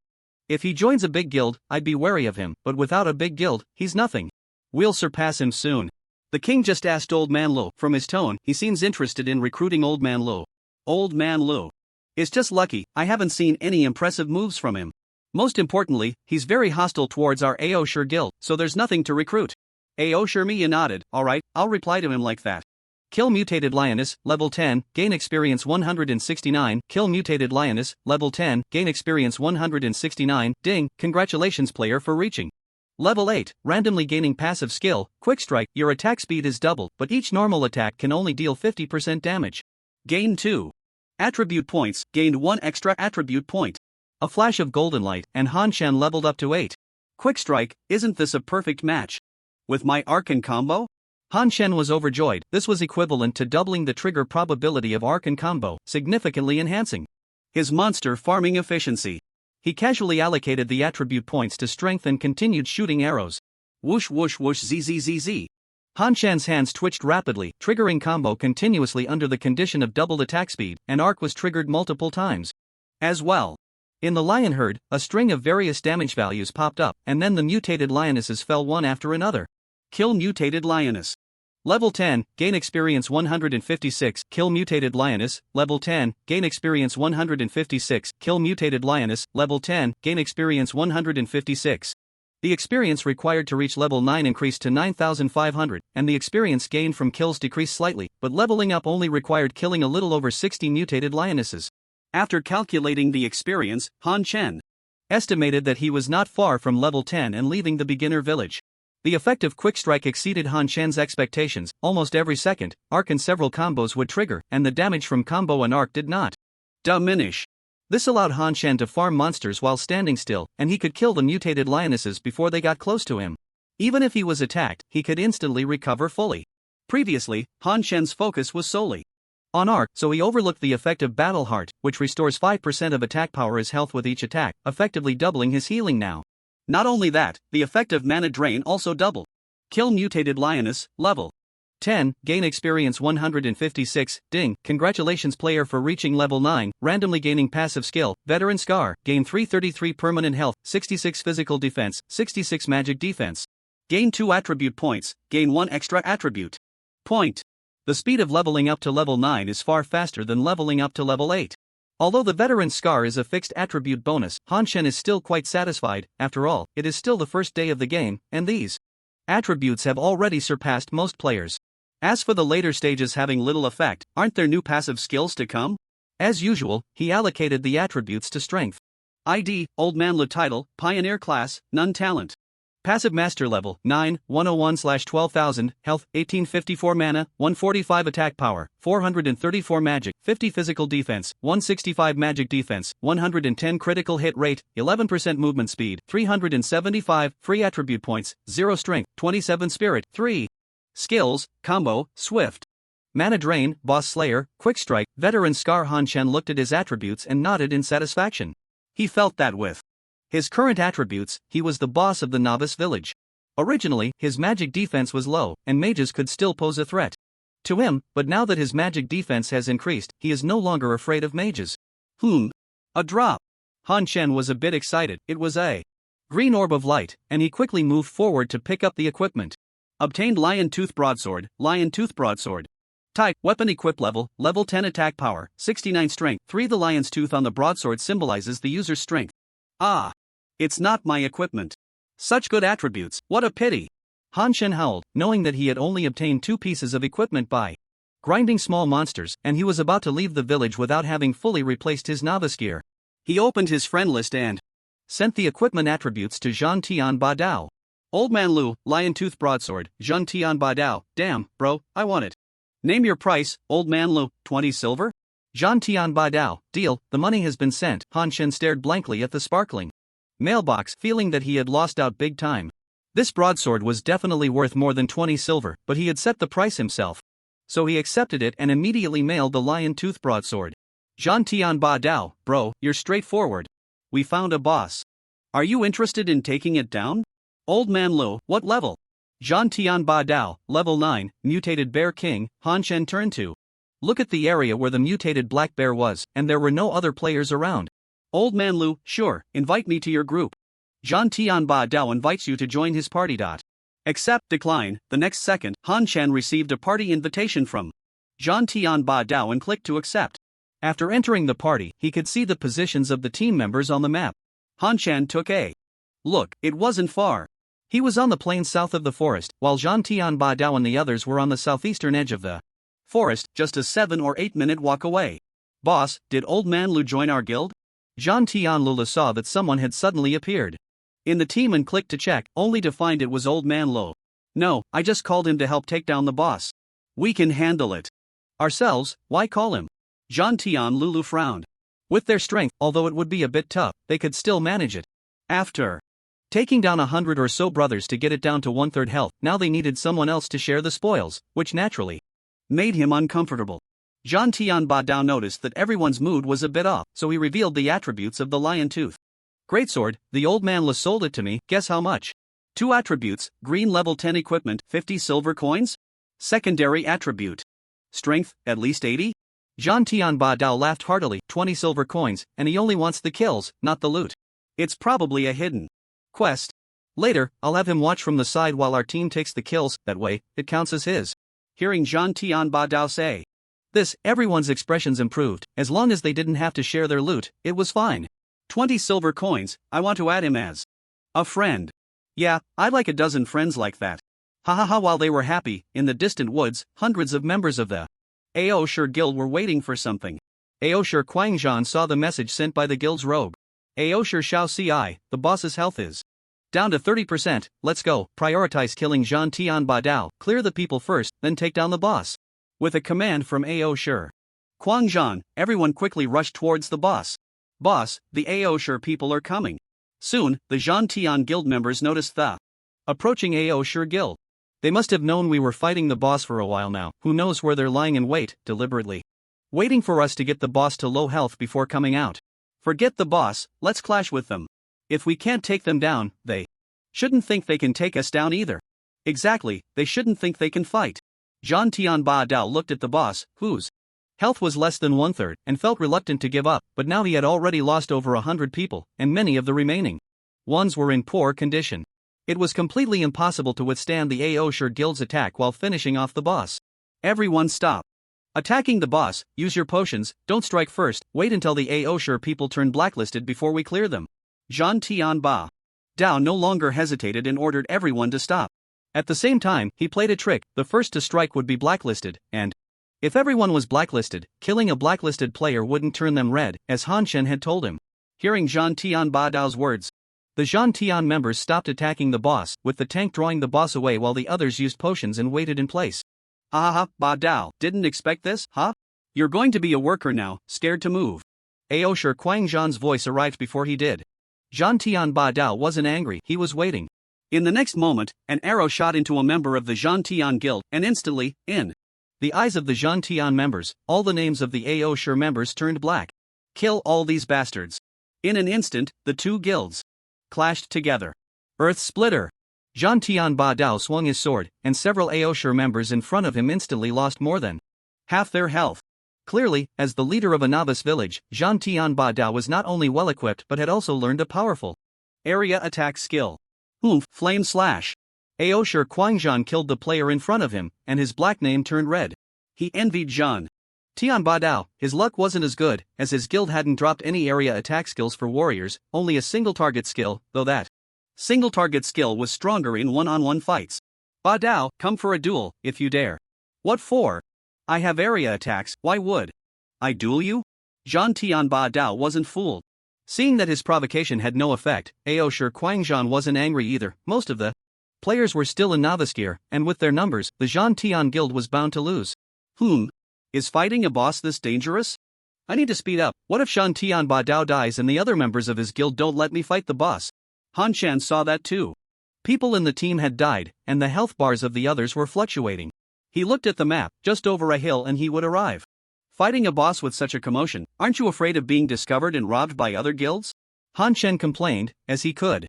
If he joins a big guild, I'd be wary of him, but without a big guild, he's nothing. We'll surpass him soon. The king just asked Old Man Lu. From his tone, he seems interested in recruiting Old Man Lu. Old Man Lu is just lucky, I haven't seen any impressive moves from him. Most importantly, he's very hostile towards our Aosher guild, so there's nothing to recruit. Aosher Mia nodded, alright, I'll reply to him like that. Kill Mutated Lioness, level 10, gain experience 169. Kill Mutated Lioness, level 10, gain experience 169. Ding, congratulations player for reaching level 8, randomly gaining passive skill, Quick Strike. Your attack speed is doubled, but each normal attack can only deal 50% damage. Gain 2 attribute points, gained 1 extra attribute point. A flash of golden light, and Han Shen leveled up to 8. Quick Strike, isn't this a perfect match with my Arcan combo? Han Shen was overjoyed. This was equivalent to doubling the trigger probability of Arcan combo, significantly enhancing his monster farming efficiency. He casually allocated the attribute points to strength and continued shooting arrows. Whoosh whoosh whoosh zzz. Han Shen's hands twitched rapidly, triggering combo continuously under the condition of doubled attack speed, and arc was triggered multiple times as well. In the lion herd, a string of various damage values popped up, and then the mutated lionesses fell one after another. Kill Mutated Lioness. Level 10, gain experience 156. Kill Mutated Lioness, level 10, gain experience 156. Kill Mutated Lioness, level 10, gain experience 156. The experience required to reach level 9 increased to 9,500, and the experience gained from kills decreased slightly, but leveling up only required killing a little over 60 mutated lionesses. After calculating the experience, Han Chen estimated that he was not far from level 10 and leaving the beginner village. The effect of Quick Strike exceeded Han Shen's expectations. Almost every second, arc and several combos would trigger, and the damage from combo and arc did not diminish. This allowed Han Shen to farm monsters while standing still, and he could kill the mutated lionesses before they got close to him. Even if he was attacked, he could instantly recover fully. Previously, Han Shen's focus was solely on arc, so he overlooked the effect of Battle Heart, which restores 5% of attack power as health with each attack, effectively doubling his healing now. Not only that, the effect of Mana Drain also doubled. Kill Mutated Lioness, level 10, gain experience 156. Ding, congratulations player for reaching level 9, randomly gaining passive skill, Veteran Scar, gain 333 permanent health, 66 physical defense, 66 magic defense. Gain 2 attribute points, gain 1 extra attribute point. The speed of leveling up to level 9 is far faster than leveling up to level 8. Although the Veteran Scar is a fixed attribute bonus, Han Shen is still quite satisfied. After all, it is still the first day of the game, and these attributes have already surpassed most players. As for the later stages having little effect, aren't there new passive skills to come? As usual, he allocated the attributes to strength. ID, Old Man Lu title, Pioneer class, none talent. Passive Master level, 9, 101/12,000, health, 1854 mana, 145 attack power, 434 magic, 50 physical defense, 165 magic defense, 110 critical hit rate, 11% movement speed, 375 free attribute points, 0 strength, 27 spirit, 3 skills, combo, swift. Mana Drain, Boss Slayer, Quick Strike, Veteran Scar. Han Shen looked at his attributes and nodded in satisfaction. He felt that with his current attributes, he was the boss of the Novice village. Originally, his magic defense was low, and mages could still pose a threat to him, but now that his magic defense has increased, he is no longer afraid of mages. A drop. Han Shen was a bit excited. It was a green orb of light, and he quickly moved forward to pick up the equipment. Obtained Lion Tooth Broadsword, Lion Tooth Broadsword. Type, weapon equip level, level 10 attack power, 69 strength. 3. The lion's tooth on the broadsword symbolizes the user's strength. Ah! It's not my equipment. Such good attributes, what a pity! Han Shen howled, knowing that he had only obtained 2 pieces of equipment by grinding small monsters, and he was about to leave the village without having fully replaced his novice gear. He opened his friend list and sent the equipment attributes to Zhan Tian Ba Dao. Old Man Lu, Lion Tooth Broadsword, Zhan Tian Ba Dao. Damn, bro, I want it. Name your price, Old Man Lu. 20 silver? Zhan Tian Ba Dao. Deal, the money has been sent. Han Shen stared blankly at the sparkling mailbox, feeling that he had lost out big time. This broadsword was definitely worth more than 20 silver, but he had set the price himself. So he accepted it and immediately mailed the Lion Tooth Broadsword. Zhan Tian Ba Dao, bro, you're straightforward. We found a boss. Are you interested in taking it down? Old Man Lu, what level? Zhan Tian Ba Dao, level 9, mutated bear king. Han Shen turned to look at the area where the mutated black bear was, and there were no other players around. Old Man Lu, sure, invite me to your group. Zhan Tian Ba Dao invites you to join his party. Accept, decline. The next second, Han Shen received a party invitation from Zhan Tian Ba Dao and clicked to accept. After entering the party, he could see the positions of the team members on the map. Han Shen took a look. It wasn't far. He was on the plain south of the forest, while Zhan Tian Ba Dao and the others were on the southeastern edge of the forest, just a 7 or 8 minute walk away. Boss, did Old Man Lu join our guild? Zhan Tian Lula saw that someone had suddenly appeared in the team and clicked to check, only to find it was Old Man Lu. No, I just called him to help take down the boss. We can handle it ourselves, why call him? Zhan Tian Lulu frowned. With their strength, although it would be a bit tough, they could still manage it. After taking down 100 or so brothers to get it down to 1/3 health, now they needed someone else to share the spoils, which naturally made him uncomfortable. Zhan Tian Ba Dao noticed that everyone's mood was a bit off, so he revealed the attributes of the Lion Tooth Greatsword. The Old Man La sold it to me, guess how much? 2 attributes, green level 10 equipment, 50 silver coins? Secondary attribute. Strength, at least 80? Zhan Tian Ba Dao laughed heartily, 20 silver coins, and he only wants the kills, not the loot. It's probably a hidden quest. Later, I'll have him watch from the side while our team takes the kills, that way, it counts as his. Hearing Zhan Tian Ba Dao say this, everyone's expressions improved. As long as they didn't have to share their loot, it was fine. 20 silver coins, I want to add him as a friend. Yeah, I'd like a dozen friends like that. Ha. While they were happy, in the distant woods, hundreds of members of the Aoshur Guild were waiting for something. Aoshur Quangzhan saw the message sent by the guild's rogue. Aoshur Shao Ci, the boss's health is down to 30%, let's go. Prioritize killing Zhan Tian Ba Dao, clear the people first, then take down the boss. With a command from Aoshur Quangzhan, everyone quickly rushed towards the boss. Boss, the Aoshur people are coming. Soon, the Zhan Tian Guild members noticed the approaching Aoshur Guild. They must have known we were fighting the boss for a while now. Who knows where they're lying in wait, deliberately waiting for us to get the boss to low health before coming out. Forget the boss, let's clash with them. If we can't take them down, they shouldn't think they can take us down either. Exactly, they shouldn't think they can fight. Zhan Tian Ba Dao looked at the boss, whose health was less than 1/3, and felt reluctant to give up, but now he had already lost over 100 people, and many of the remaining ones were in poor condition. It was completely impossible to withstand the Aoshur Guild's attack while finishing off the boss. Everyone stop attacking the boss, use your potions, don't strike first, wait until the Aoshur people turn blacklisted before we clear them. Zhan Tian Ba Dao no longer hesitated and ordered everyone to stop. At the same time, he played a trick. The first to strike would be blacklisted, and if everyone was blacklisted, killing a blacklisted player wouldn't turn them red, as Han Shen had told him. Hearing Zhan Tian Ba Dao's words, the Zhan Tian members stopped attacking the boss, with the tank drawing the boss away while the others used potions and waited in place. Ba Dao, didn't expect this, huh? You're going to be a worker now, scared to move. Aoshur Quangzhan's voice arrived before he did. Zhan Tian Ba Dao wasn't angry, he was waiting. In the next moment, an arrow shot into a member of the Zhan Tian Guild, and instantly, in the eyes of the Zhan Tian members, all the names of the Aoshur members turned black. Kill all these bastards. In an instant, the two guilds clashed together. Earth Splitter. Zhan Tian Ba Dao swung his sword, and several Aoshur members in front of him instantly lost more than half their health. Clearly, as the leader of a novice village, Zhan Tian Ba Dao was not only well equipped but had also learned a powerful area attack skill. Flame Slash. Aoshur Quangzhan killed the player in front of him, and his black name turned red. He envied Jean Tian Ba Dao. His luck wasn't as good, as his guild hadn't dropped any area attack skills for warriors, only a single target skill, though that single target skill was stronger in one-on-one fights. Ba Dao, come for a duel, if you dare. What for? I have area attacks, why would I duel you? Jean Tian Ba Dao wasn't fooled. Seeing that his provocation had no effect, Aosher Quangzhan wasn't angry either. Most of the players were still in novice gear, and with their numbers, the Jean Tian guild was bound to lose. Is fighting a boss this dangerous? I need to speed up. What if Jean Tian Ba Dao dies and the other members of his guild don't let me fight the boss? Han Shan saw that too. People in the team had died, and the health bars of the others were fluctuating. He looked at the map, just over a hill and he would arrive. Fighting a boss with such a commotion, aren't you afraid of being discovered and robbed by other guilds? Han Shen complained, as he could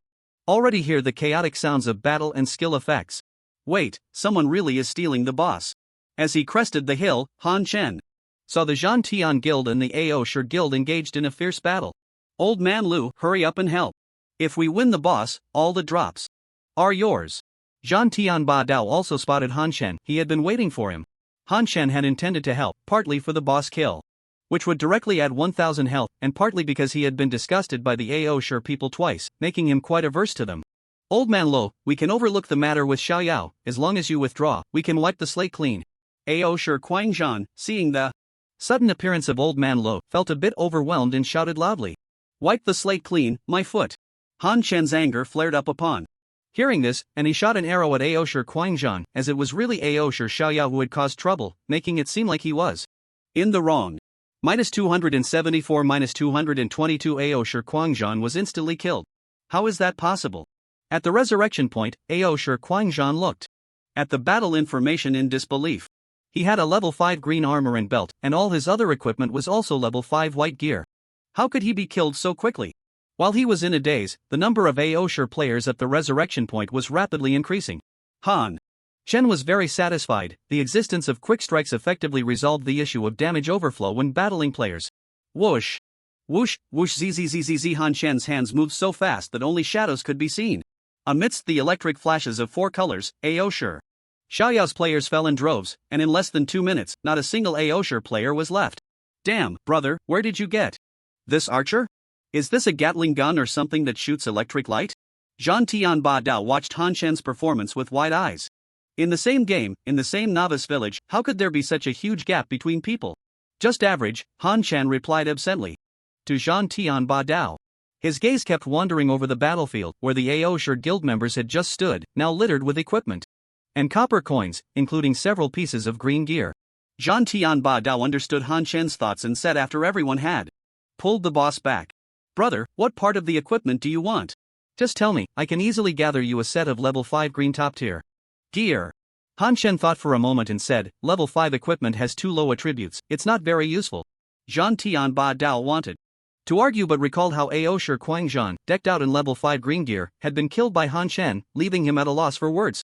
already hear the chaotic sounds of battle and skill effects. Wait, someone really is stealing the boss. As he crested the hill, Han Shen saw the Jean Tian guild and the Aosher guild engaged in a fierce battle. Old man Lu, hurry up and help. If we win the boss, all the drops are yours. Jean Tian Ba Dao also spotted Han Shen. He had been waiting for him. Han Shen had intended to help, partly for the boss kill, which would directly add 1000 health, and partly because he had been disgusted by the Aosher people twice, making him quite averse to them. Old man Lo, we can overlook the matter with Xiaoyao. As long as you withdraw, we can wipe the slate clean. Aosher Quangzhan, seeing the sudden appearance of old man Lo, felt a bit overwhelmed and shouted loudly, "Wipe the slate clean, my foot." Han Shen's anger flared up upon hearing this, and he shot an arrow at Aosher Quangzhan, as it was really Aosher Xiaoyao who had caused trouble, making it seem like he was in the wrong. -274 -222 Aosher Quangzhan was instantly killed. How is that possible? At the resurrection point, Aosher Quangzhan looked at the battle information in disbelief. He had a level 5 green armor and belt, and all his other equipment was also level 5 white gear. How could he be killed so quickly? While he was in a daze, the number of Aosher players at the resurrection point was rapidly increasing. Han Shen was very satisfied. The existence of quick strikes effectively resolved the issue of damage overflow when battling players. Whoosh! Whoosh, whoosh, zzzzz. Han Shen's hands moved so fast that only shadows could be seen. Amidst the electric flashes of 4 colors, Aosher Xiaoyao's players fell in droves, and in less than 2 minutes, not a single Aosher player was left. Damn, brother, where did you get this archer? Is this a Gatling gun or something that shoots electric light? Jean Tian Ba Dao watched Han Shen's performance with wide eyes. In the same game, in the same novice village, how could there be such a huge gap between people? Just average, Han Shen replied absently to Jean Tian Ba Dao. His gaze kept wandering over the battlefield, where the Aosher guild members had just stood, now littered with equipment and copper coins, including several pieces of green gear. Jean Tian Ba Dao understood Han Shen's thoughts and said after everyone had pulled the boss back, "Brother, what part of the equipment do you want? Just tell me, I can easily gather you a set of level 5 green top tier gear." Han Shen thought for a moment and said, "Level 5 equipment has too low attributes, it's not very useful." Jean Tian Ba Dao wanted to argue but recalled how Aosher Quangzhan, decked out in level 5 green gear, had been killed by Han Shen, leaving him at a loss for words.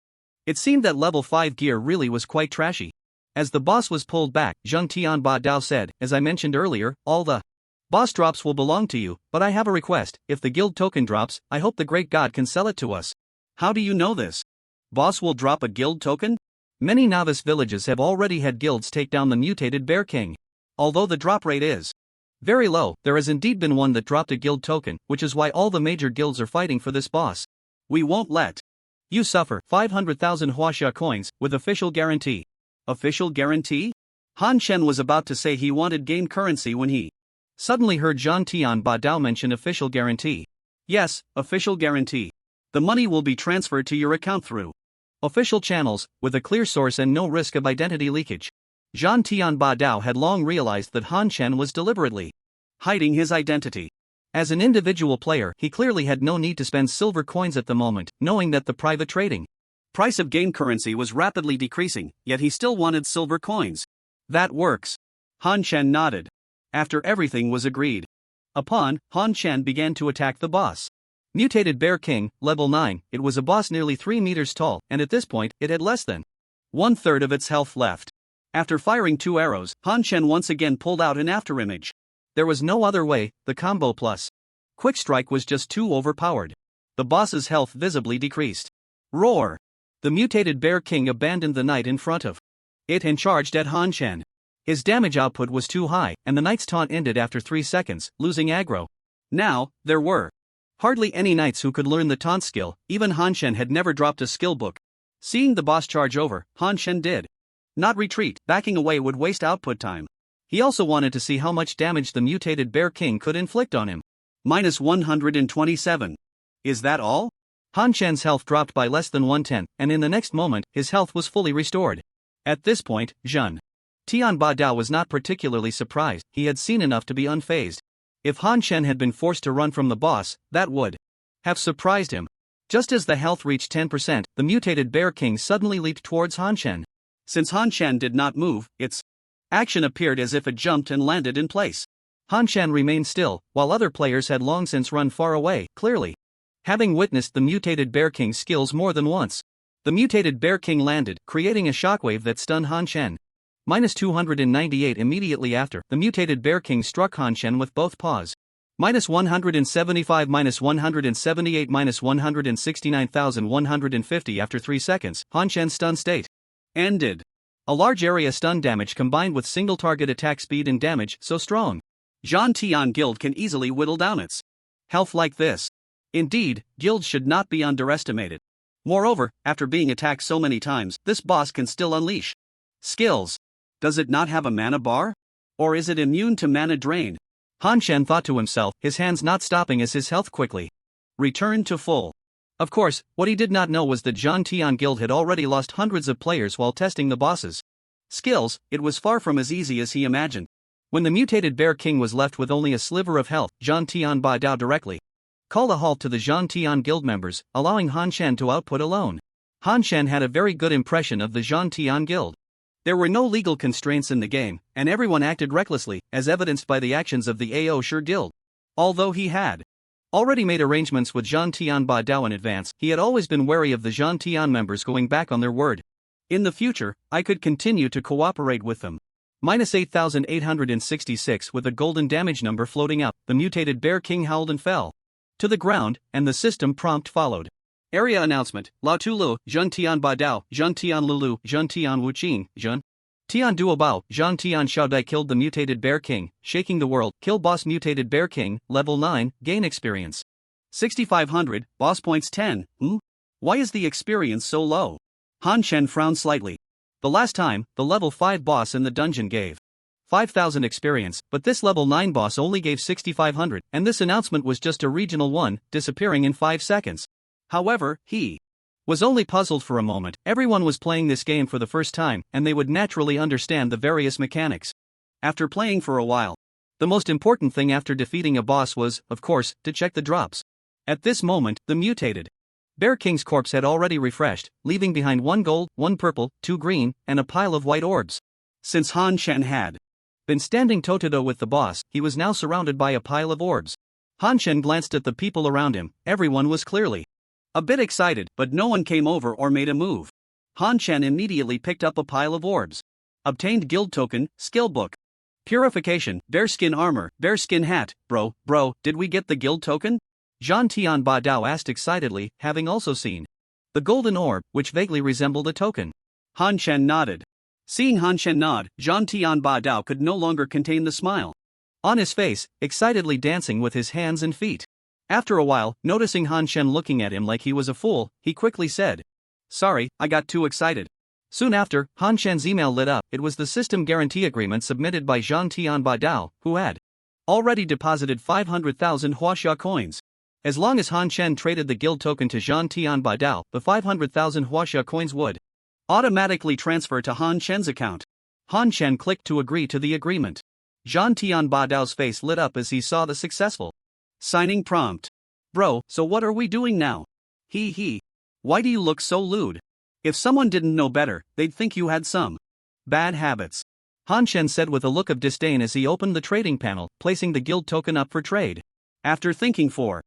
It seemed that level 5 gear really was quite trashy. As the boss was pulled back, Jean Tian Ba Dao said, "As I mentioned earlier, all the boss drops will belong to you, but I have a request. If the guild token drops, I hope the great god can sell it to us." How do you know this? Boss will drop a guild token? Many novice villages have already had guilds take down the mutated Bear King. Although the drop rate is very low, there has indeed been one that dropped a guild token, which is why all the major guilds are fighting for this boss. We won't let you suffer. 500,000 Huaxia coins, with official guarantee. Official guarantee? Han Shen was about to say he wanted game currency when he suddenly heard Jean Tian Ba Dao mention official guarantee. Yes, official guarantee. The money will be transferred to your account through official channels, with a clear source and no risk of identity leakage. Jean Tian Ba Dao had long realized that Han Shen was deliberately hiding his identity. As an individual player, he clearly had no need to spend silver coins at the moment, knowing that the private trading price of game currency was rapidly decreasing, yet he still wanted silver coins. That works. Han Shen nodded. After everything was agreed upon, Han Shen began to attack the boss. Mutated Bear King, level 9, it was a boss nearly 3 meters tall, and at this point, it had less than 1/3 of its health left. After firing 2 arrows, Han Shen once again pulled out an afterimage. There was no other way, the combo plus quick strike was just too overpowered. The boss's health visibly decreased. Roar! The mutated Bear King abandoned the knight in front of it and charged at Han Shen. His damage output was too high, and the knight's taunt ended after 3 seconds, losing aggro. Now, there were hardly any knights who could learn the taunt skill, even Han Shen had never dropped a skill book. Seeing the boss charge over, Han Shen did not retreat, backing away would waste output time. He also wanted to see how much damage the mutated Bear King could inflict on him. -127. Is that all? Han Shen's health dropped by less than 1/10, and in the next moment, his health was fully restored. At this point, Jun Tianba Dao was not particularly surprised, he had seen enough to be unfazed. If Han Shen had been forced to run from the boss, that would have surprised him. Just as the health reached 10%, the mutated Bear King suddenly leaped towards Han Shen. Since Han Shen did not move, its action appeared as if it jumped and landed in place. Han Shen remained still, while other players had long since run far away, clearly having witnessed the mutated Bear King's skills more than once. The mutated Bear King landed, creating a shockwave that stunned Han Shen. -298 immediately after, the mutated Bear King struck Han Shen with both paws. -175, -178, -169,150 after 3 seconds, Han Shen's stun state ended. A large area stun damage combined with single target attack speed and damage so strong, Zhan Tian Guild can easily whittle down its health like this. Indeed, guilds should not be underestimated. Moreover, after being attacked so many times, this boss can still unleash skills. Does it not have a mana bar? Or is it immune to mana drain? Han Shen thought to himself, his hands not stopping as his health quickly returned to full. Of course, what he did not know was that Zhan Tian Guild had already lost hundreds of players while testing the boss's skills. It was far from as easy as he imagined. When the mutated Bear King was left with only a sliver of health, Zhan Tian Ba Dao directly called a halt to the Zhan Tian Guild members, allowing Han Shen to output alone. Han Shen had a very good impression of the Zhan Tian Guild. There were no legal constraints in the game, and everyone acted recklessly, as evidenced by the actions of the Ao Shi Guild. Although he had already made arrangements with Zhan Tian Ba Dao in advance, he had always been wary of the Zhan Tian members going back on their word. In the future, I could continue to cooperate with them. -8,866 with a golden damage number floating up, the mutated Bear King howled and fell to the ground, and the system prompt followed. Area announcement: La Tulu, Zhan Tian Ba Dao, Zhan Tian Lulu, Zhan Tian Wuqing, Zhan Tian Duobao, Zhan Tian Xiaodai killed the mutated Bear King, shaking the world, kill boss mutated Bear King, level 9, gain experience 6,500, boss points 10, Why is the experience so low? Han Shen frowned slightly. The last time, the level 5 boss in the dungeon gave 5,000 experience, but this level 9 boss only gave 6,500, and this announcement was just a regional one, disappearing in 5 seconds. However, he was only puzzled for a moment. Everyone was playing this game for the first time, and they would naturally understand the various mechanics. After playing for a while, the most important thing after defeating a boss was, of course, to check the drops. At this moment, the mutated Bear King's corpse had already refreshed, leaving behind 1 gold, 1 purple, 2 green, and a pile of white orbs. Since Han Shen had been standing toe-to-toe with the boss, he was now surrounded by a pile of orbs. Han Shen glanced at the people around him. Everyone was clearly a bit excited, but no one came over or made a move. Han Shen immediately picked up a pile of orbs. Obtained guild token, skill book. Purification, bearskin armor, bearskin hat. Bro, did we get the guild token? Zhan Tian Ba Dao asked excitedly, having also seen the golden orb, which vaguely resembled a token. Han Shen nodded. Seeing Han Shen nod, Zhan Tian Ba Dao could no longer contain the smile on his face, excitedly dancing with his hands and feet. After a while, noticing Han Shen looking at him like he was a fool, he quickly said, "Sorry, I got too excited." Soon after, Han Shen's email lit up. It was the system guarantee agreement submitted by Zhan Tian Ba Dao, who had already deposited 500,000 Huaxia coins. As long as Han Shen traded the guild token to Zhan Tian Ba Dao, the 500,000 Huaxia coins would automatically transfer to Han Shen's account. Han Shen clicked to agree to the agreement. Zhan Tian Ba Dao's face lit up as he saw the successful signing prompt. Bro, so what are we doing now? He. Why do you look so lewd? If someone didn't know better, they'd think you had some bad habits. Han Shen said with a look of disdain as he opened the trading panel, placing the guild token up for trade. After thinking for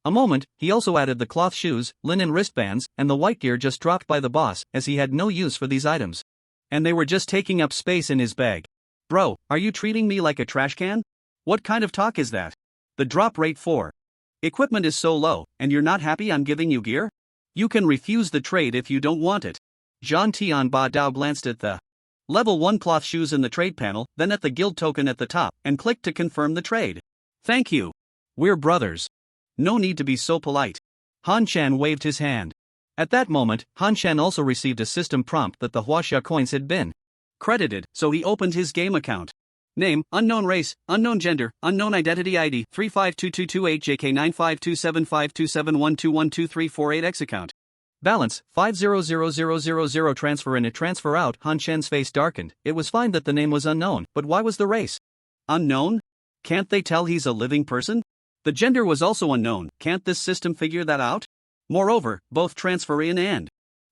a moment, he also added the cloth shoes, linen wristbands, and the white gear just dropped by the boss, as he had no use for these items. And they were just taking up space in his bag. Bro, are you treating me like a trash can? What kind of talk is that? The drop rate for equipment is so low, and you're not happy I'm giving you gear? You can refuse the trade if you don't want it. Zhan Tian Ba Dao glanced at the Level 1 cloth shoes in the trade panel, then at the guild token at the top, and click to confirm the trade. Thank you. We're brothers. No need to be so polite. Han Chan waved his hand. At that moment, Han Chan also received a system prompt that the Huaxia coins had been credited, so he opened his game account. Name, unknown race, unknown gender, unknown identity ID, 352228JK952752712123488X account. Balance, 500000 transfer in and transfer out. Han Chen's face darkened. It was fine that the name was unknown, but why was the race unknown? Can't they tell he's a living person? The gender was also unknown. Can't this system figure that out? Moreover, both transfer in and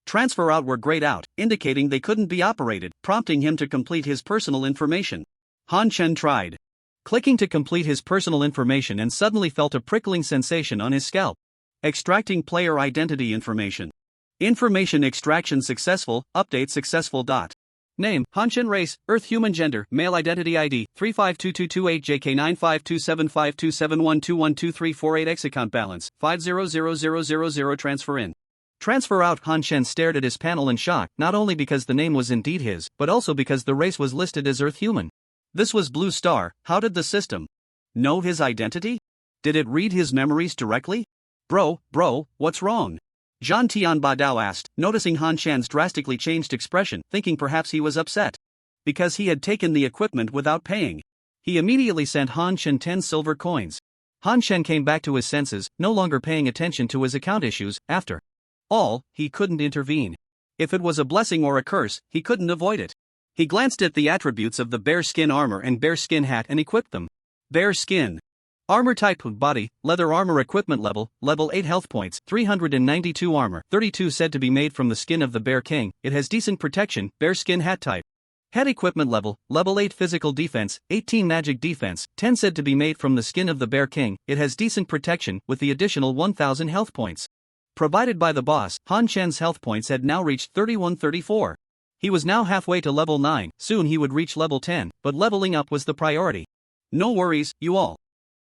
transfer out were grayed out, indicating they couldn't be operated, prompting him to complete his personal information. Han Chen tried clicking to complete his personal information and suddenly felt a prickling sensation on his scalp. Extracting player identity information. Information extraction successful, update successful. Name, Han Chen race, Earth human gender, male identity ID, 352228JK952752712123488X account balance, 500000 transfer in. Transfer out. Han Chen stared at his panel in shock, not only because the name was indeed his, but also because the race was listed as Earth human. This was Blue Star. How did the system know his identity? Did it read his memories directly? Bro, what's wrong? Zhan Tianbadao asked, noticing Han Chan's drastically changed expression, thinking perhaps he was upset because he had taken the equipment without paying. He immediately sent Han Chen 10 silver coins. Han Chen came back to his senses, no longer paying attention to his account issues. After all, he couldn't intervene. If it was a blessing or a curse, he couldn't avoid it. He glanced at the attributes of the bear skin armor and bear skin hat and equipped them. Bear skin armor type, body, leather armor equipment level 8 health points, 392 armor, 32 said to be made from the skin of the Bear King, it has decent protection, bear skin hat type. Head equipment level 8 physical defense, 18 magic defense, 10 said to be made from the skin of the Bear King, it has decent protection, with the additional 1000 health points provided by the boss. Han Chen's health points had now reached 3134. He was now halfway to level 9, soon he would reach level 10, but leveling up was the priority. No worries, you all.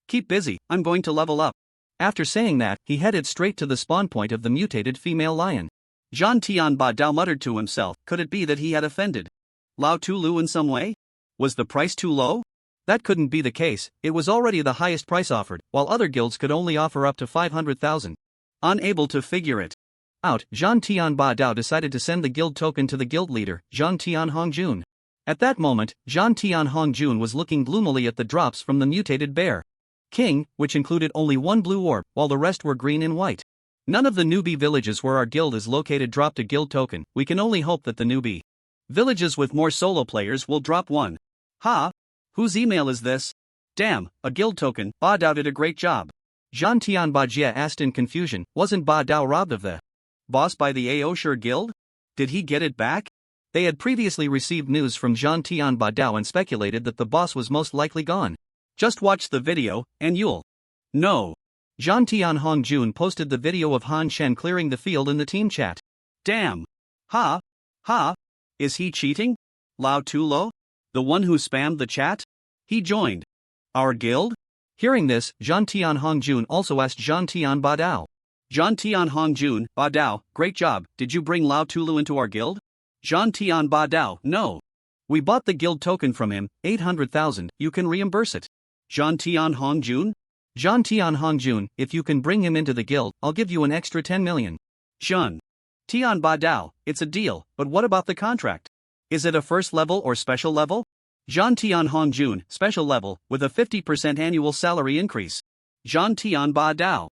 Keep busy, I'm going to level up. After saying that, he headed straight to the spawn point of the mutated female lion. Zhan Tianbadao muttered to himself, could it be that he had offended Lao Tulu in some way? Was the price too low? That couldn't be the case, it was already the highest price offered, while other guilds could only offer up to 500,000. Unable to figure it out, Zhan Tianbadao decided to send the guild token to the guild leader, Zhang Tianhongjun. At that moment, Zhang Tianhongjun was looking gloomily at the drops from the mutated Bear King, which included only one blue orb, while the rest were green and white. None of the newbie villages where our guild is located dropped a guild token. We can only hope that the newbie villages with more solo players will drop one. Ha! Whose email is this? Damn, a guild token. Ba Dao did a great job. Zhan Tianbajie asked in confusion, wasn't Ba Dao robbed of the boss by the Aoshire guild? Did he get it back? They had previously received news from Zhan Tianbadao and speculated that the boss was most likely gone. Just watch the video, and you'll know. Zhan Tianhongjun posted the video of Han Chen clearing the field in the team chat. Damn. Ha. Is he cheating? Lao Tulo? The one who spammed the chat? He joined our guild? Hearing this, Zhan Tianhongjun also asked Zhan Tianbadao. Zhan Tianhongjun, Badao, great job, did you bring Lao Tulu into our guild? Zhan Tianbadao, no. We bought the guild token from him, 800,000, you can reimburse it. Zhan Tianhongjun? Zhan Tianhongjun, if you can bring him into the guild, I'll give you an extra 10 million. Zhan Tianbadao, it's a deal, but what about the contract? Is it a first level or special level? Zhan Tianhongjun, special level, with a 50% annual salary increase. Zhan Tianbadao.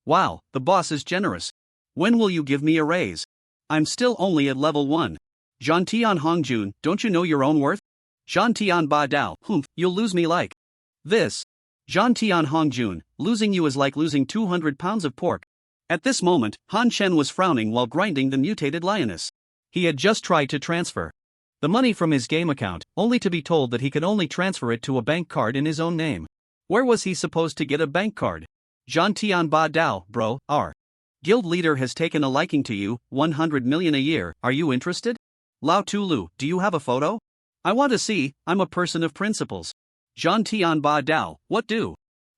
Wow, the boss is generous. When will you give me a raise? I'm still only at level 1. Zhan Tianhongjun, don't you know your own worth? Zhan Tianbadao, you'll lose me like this. Zhan Tianhongjun, losing you is like losing 200 pounds of pork. At this moment, Han Chen was frowning while grinding the mutated Lioness. He had just tried to transfer the money from his game account, only to be told that he could only transfer it to a bank card in his own name. Where was he supposed to get a bank card? Zhan Tianbadao, bro, our guild leader has taken a liking to you, 100 million a year, are you interested? Lao Tulu, do you have a photo? I want to see, I'm a person of principles. Zhan Tianbadao, what do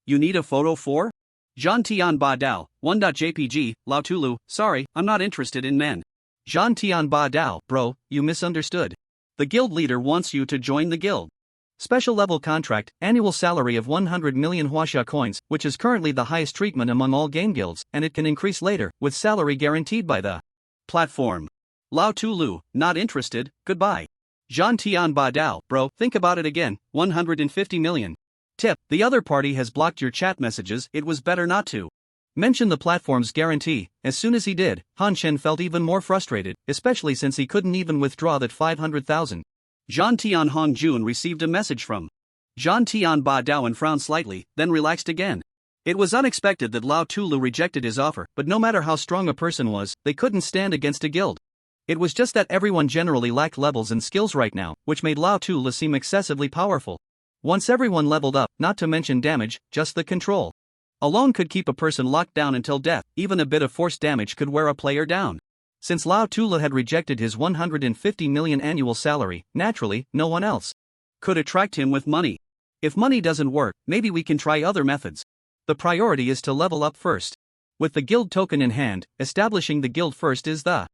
you need a photo for? Zhan Tianbadao, 1.jpg, Lao Tulu, sorry, I'm not interested in men. Zhan Tianbadao, bro, you misunderstood. The guild leader wants you to join the guild. Special level contract, annual salary of 100 million Huasha coins, which is currently the highest treatment among all game guilds, and it can increase later, with salary guaranteed by the platform. Lao Tulu, not interested, goodbye. Jean Tian Ba Dao, bro, think about it again, 150 million. Tip, the other party has blocked your chat messages, it was better not to mention the platform's guarantee. As soon as he did, Han Shen felt even more frustrated, especially since he couldn't even withdraw that 500,000. Jean Tian Hong Jun received a message from Jean Tian Ba Dao and frowned slightly, then relaxed again. It was unexpected that Lao Tulu rejected his offer, but no matter how strong a person was, they couldn't stand against a guild. It was just that everyone generally lacked levels and skills right now, which made Lao Tulu seem excessively powerful. Once everyone leveled up, not to mention damage, just the control alone could keep a person locked down until death. Even a bit of force damage could wear a player down. Since Lao Tulu had rejected his 150 million annual salary, naturally, no one else could attract him with money. If money doesn't work, maybe we can try other methods. The priority is to level up first. With the guild token in hand, establishing the guild first is the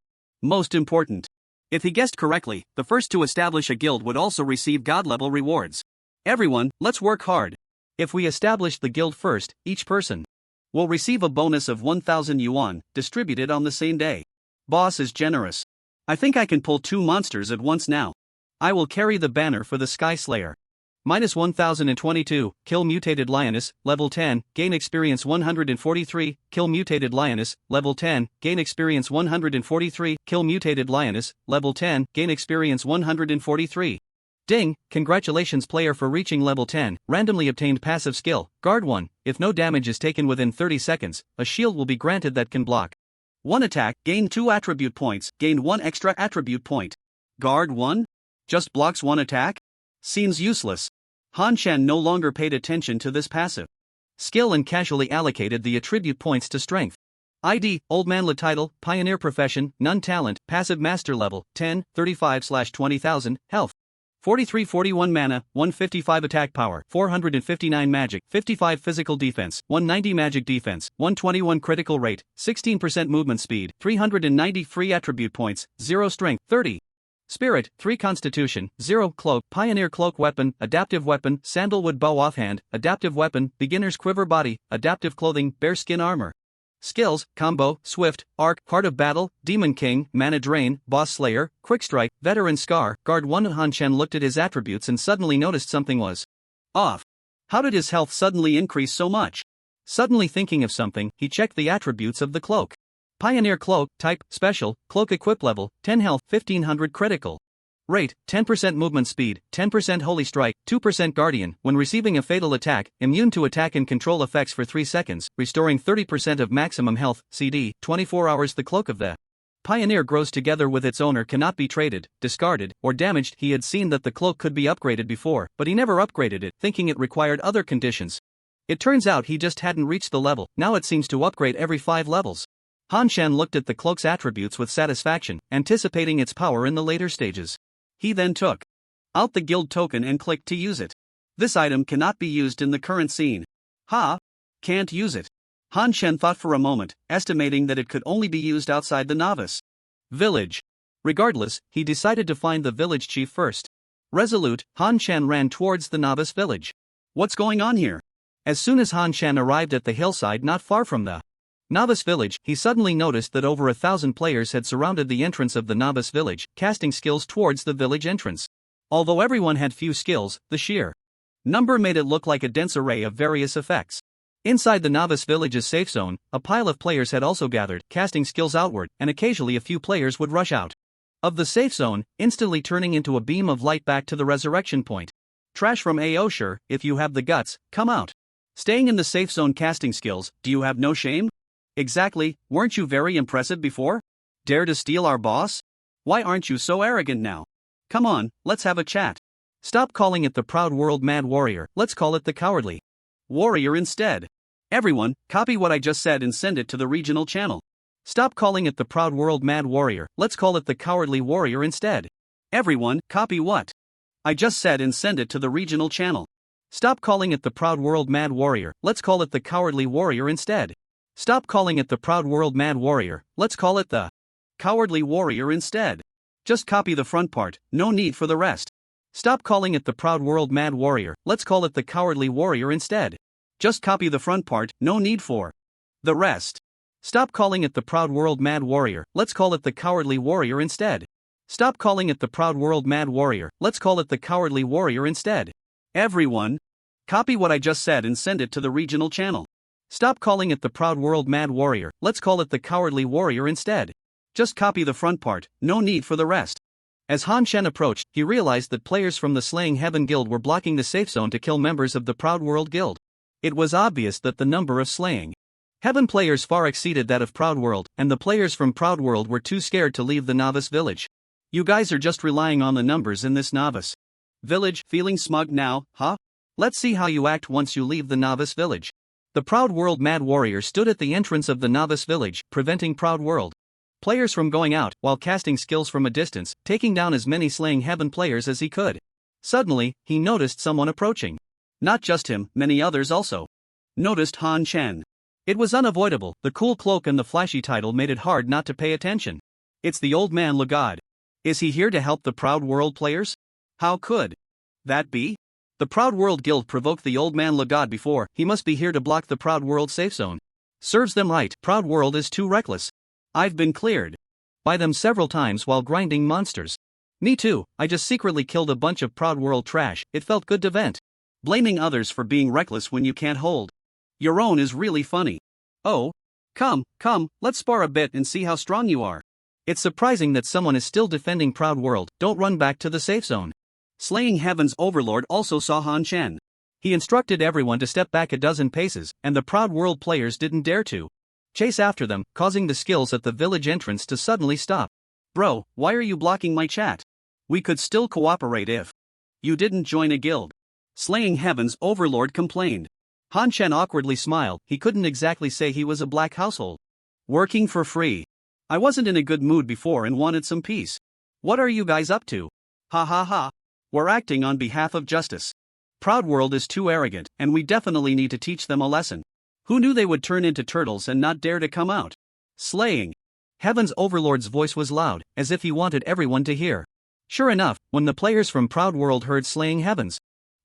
most important. If he guessed correctly, the first to establish a guild would also receive god-level rewards. Everyone, let's work hard. If we establish the guild first, each person will receive a bonus of 1,000 yuan, distributed on the same day. Boss is generous. I think I can pull 2 monsters at once now. I will carry the banner for the Sky Slayer. Minus 1022, kill mutated Lioness, level 10, gain experience 143, kill mutated Lioness, level 10, gain experience 143, kill mutated Lioness, level 10, gain experience 143. Ding, congratulations player for reaching level 10, randomly obtained passive skill, Guard 1, if no damage is taken within 30 seconds, a shield will be granted that can block 1 attack, gain 2 attribute points, gain 1 extra attribute point. Guard 1? Just blocks 1 attack? Seems useless. Han Shen no longer paid attention to this passive skill and casually allocated the attribute points to strength. ID, Old Man La Title, Pioneer Profession, None Talent, Passive Master Level, 10, 35/20,000, Health. 43-41 Mana, 155 Attack Power, 459 Magic, 55 Physical Defense, 190 Magic Defense, 121 Critical Rate, 16% Movement Speed, 390 Free Attribute Points, 0 Strength, 30. Spirit, 3 Constitution, 0 Cloak, Pioneer Cloak Weapon, Adaptive Weapon, Sandalwood Bow Offhand, Adaptive Weapon, Beginner's Quiver Body, Adaptive Clothing, Bearskin Armor. Skills, Combo, Swift, Arc, Heart of Battle, Demon King, Mana Drain, Boss Slayer, Quick Strike, Veteran Scar, Guard 1. Han Shen looked at his attributes and suddenly noticed something was off. How did his health suddenly increase so much? Suddenly thinking of something, he checked the attributes of the cloak. Pioneer Cloak, Type, Special, Cloak Equip Level, 10 Health, 1500 Critical Rate, 10% Movement Speed, 10% Holy Strike, 2% Guardian. When receiving a fatal attack, immune to attack and control effects for 3 seconds, restoring 30% of maximum health, CD, 24 hours. The Cloak of the Pioneer grows together with its owner, cannot be traded, discarded, or damaged. He had seen that the cloak could be upgraded before, but he never upgraded it, thinking it required other conditions. It turns out he just hadn't reached the level. Now it seems to upgrade every 5 levels. Han Shen looked at the cloak's attributes with satisfaction, anticipating its power in the later stages. He then took out the guild token and clicked to use it. This item cannot be used in the current scene. Ha! Can't use it. Han Shen thought for a moment, estimating that it could only be used outside the Novice village. Regardless, he decided to find the village chief first. Resolute, Han Shen ran towards the Novice village. What's going on here? As soon as Han Shen arrived at the hillside not far from the Novice village, he suddenly noticed that over 1,000 players had surrounded the entrance of the Novice village, casting skills towards the village entrance. Although everyone had few skills, the sheer number made it look like a dense array of various effects. Inside the Novice village's safe zone, a pile of players had also gathered, casting skills outward, and occasionally a few players would rush out of the safe zone, instantly turning into a beam of light back to the resurrection point. Trash from AO. Sure, if you have the guts, come out. Staying in the safe zone casting skills, do you have no shame? Exactly, weren't you very impressive before? Dare to steal our boss? Why aren't you so arrogant now? Come on, let's have a chat. Stop calling it the proud world mad warrior, let's call it the cowardly warrior instead. Everyone, copy what I just said and send it to the regional channel. Stop calling it the proud world mad warrior, let's call it the cowardly warrior instead. Everyone, copy what I just said and send it to the regional channel. Stop calling it the proud world mad warrior, let's call it the cowardly warrior instead. Stop calling it the proud world mad warrior, let's call it the cowardly warrior instead. Just copy the front part, no need for the rest. Stop calling it the Proud World Mad Warrior, let's call it the Cowardly Warrior instead. Just copy the front part, no need for the rest. Stop calling it the Proud World Mad Warrior, let's call it the Cowardly Warrior instead. Stop calling it the Proud World Mad Warrior, let's call it the Cowardly Warrior instead. Everyone, copy what I just said and send it to the regional channel. Stop calling it the Proud World Mad Warrior, let's call it the Cowardly Warrior instead. Just copy the front part, no need for the rest. As Han Shen approached, he realized that players from the Slaying Heaven Guild were blocking the safe zone to kill members of the Proud World Guild. It was obvious that the number of Slaying Heaven players far exceeded that of Proud World, and the players from Proud World were too scared to leave the Novice village. You guys are just relying on the numbers in this Novice village, feeling smug now, huh? Let's see how you act once you leave the Novice village. The Proud World Mad Warrior stood at the entrance of the Novice village, preventing Proud World players from going out, while casting skills from a distance, taking down as many Slaying Heaven players as he could. Suddenly, he noticed someone approaching. Not just him, many others also noticed Han Shen. It was unavoidable, the cool cloak and the flashy title made it hard not to pay attention. It's the old man Legod. Is he here to help the Proud World players? How could that be? The Proud World Guild provoked the old man Legod before, he must be here to block the Proud World safe zone. Serves them right, Proud World is too reckless. I've been cleared by them several times while grinding monsters. Me too, I just secretly killed a bunch of Proud World trash, it felt good to vent. Blaming others for being reckless when you can't hold your own is really funny. Oh, come, let's spar a bit and see how strong you are. It's surprising that someone is still defending Proud World, don't run back to the safe zone. Slaying Heaven's Overlord also saw Han Shen. He instructed everyone to step back a dozen paces, and the Proud World players didn't dare to chase after them, causing the skills at the village entrance to suddenly stop. Bro, why are you blocking my chat? We could still cooperate if you didn't join a guild. Slaying Heaven's Overlord complained. Han Shen awkwardly smiled, he couldn't exactly say he was a black household working for free. I wasn't in a good mood before and wanted some peace. What are you guys up to? Ha ha ha. We're acting on behalf of justice. Proud World is too arrogant, and we definitely need to teach them a lesson. Who knew they would turn into turtles and not dare to come out? Slaying Heaven's Overlord's voice was loud, as if he wanted everyone to hear. Sure enough, when the players from Proud World heard Slaying Heaven's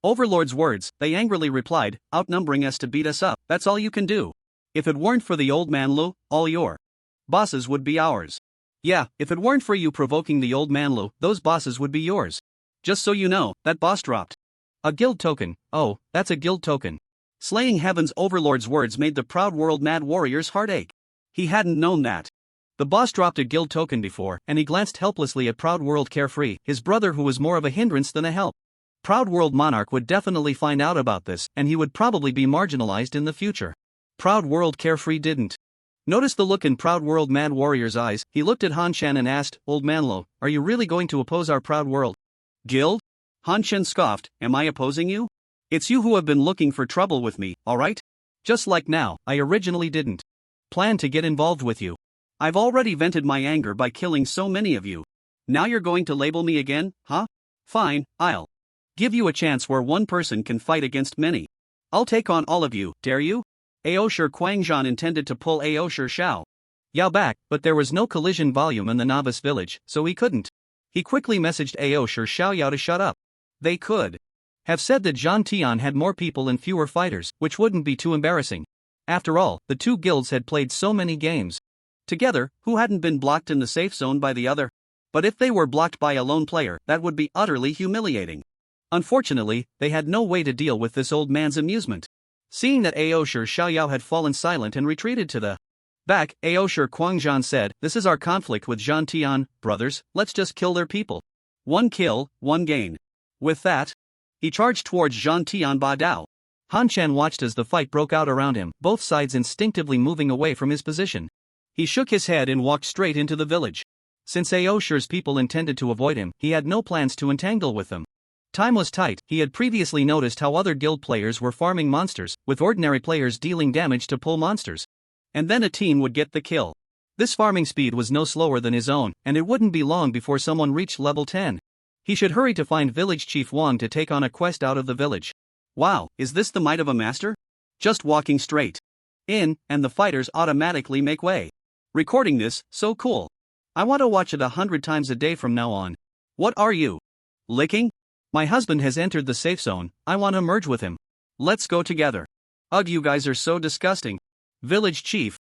Overlord's words, they angrily replied, outnumbering us to beat us up, that's all you can do. If it weren't for the old man Lu, all your bosses would be ours. Yeah, if it weren't for you provoking the old man Lu, those bosses would be yours. Just so you know, that boss dropped a guild token. Oh, that's a guild token. Slaying Heaven's Overlord's words made the Proud World Mad Warrior's heart ache. He hadn't known that the boss dropped a guild token before, and he glanced helplessly at Proud World Carefree, his brother who was more of a hindrance than a help. Proud World Monarch would definitely find out about this, and he would probably be marginalized in the future. Proud World Carefree didn't notice the look in Proud World Mad Warrior's eyes. He looked at Han Shen and asked, Old Man Lo, are you really going to oppose our Proud World Guild? Han Shen scoffed, am I opposing you? It's you who have been looking for trouble with me, alright? Just like now, I originally didn't plan to get involved with you. I've already vented my anger by killing so many of you. Now you're going to label me again, huh? Fine, I'll give you a chance where one person can fight against many. I'll take on all of you, dare you? Aosher Quangzhan intended to pull Aosher Xiao Yao back, but there was no collision volume in the Novice village, so he couldn't. He quickly messaged Aosher Xiao Yao to shut up. They could have said that Zhang Tian had more people and fewer fighters, which wouldn't be too embarrassing. After all, the two guilds had played so many games together, who hadn't been blocked in the safe zone by the other? But if they were blocked by a lone player, that would be utterly humiliating. Unfortunately, they had no way to deal with this old man's amusement. Seeing that Aosher Xiaoyao had fallen silent and retreated to the back, Aosher Quangzhan said, this is our conflict with Zhang Tian, brothers, let's just kill their people. One kill, one gain. With that, he charged towards Zhang Tian Ba Dao. Han Shen watched as the fight broke out around him, both sides instinctively moving away from his position. He shook his head and walked straight into the village. Since Aosher's people intended to avoid him, he had no plans to entangle with them. Time was tight. He had previously noticed how other guild players were farming monsters, with ordinary players dealing damage to pull monsters. And then a team would get the kill. This farming speed was no slower than his own, and it wouldn't be long before someone reached level 10. He should hurry to find Village Chief Wang to take on a quest out of the village. Wow, is this the might of a master? Just walking straight in, and the fighters automatically make way. Recording this, so cool. I want to watch it 100 times a day from now on. What are you? Licking? My husband has entered the safe zone, I want to merge with him. Let's go together. Ugh, you guys are so disgusting. Village Chief.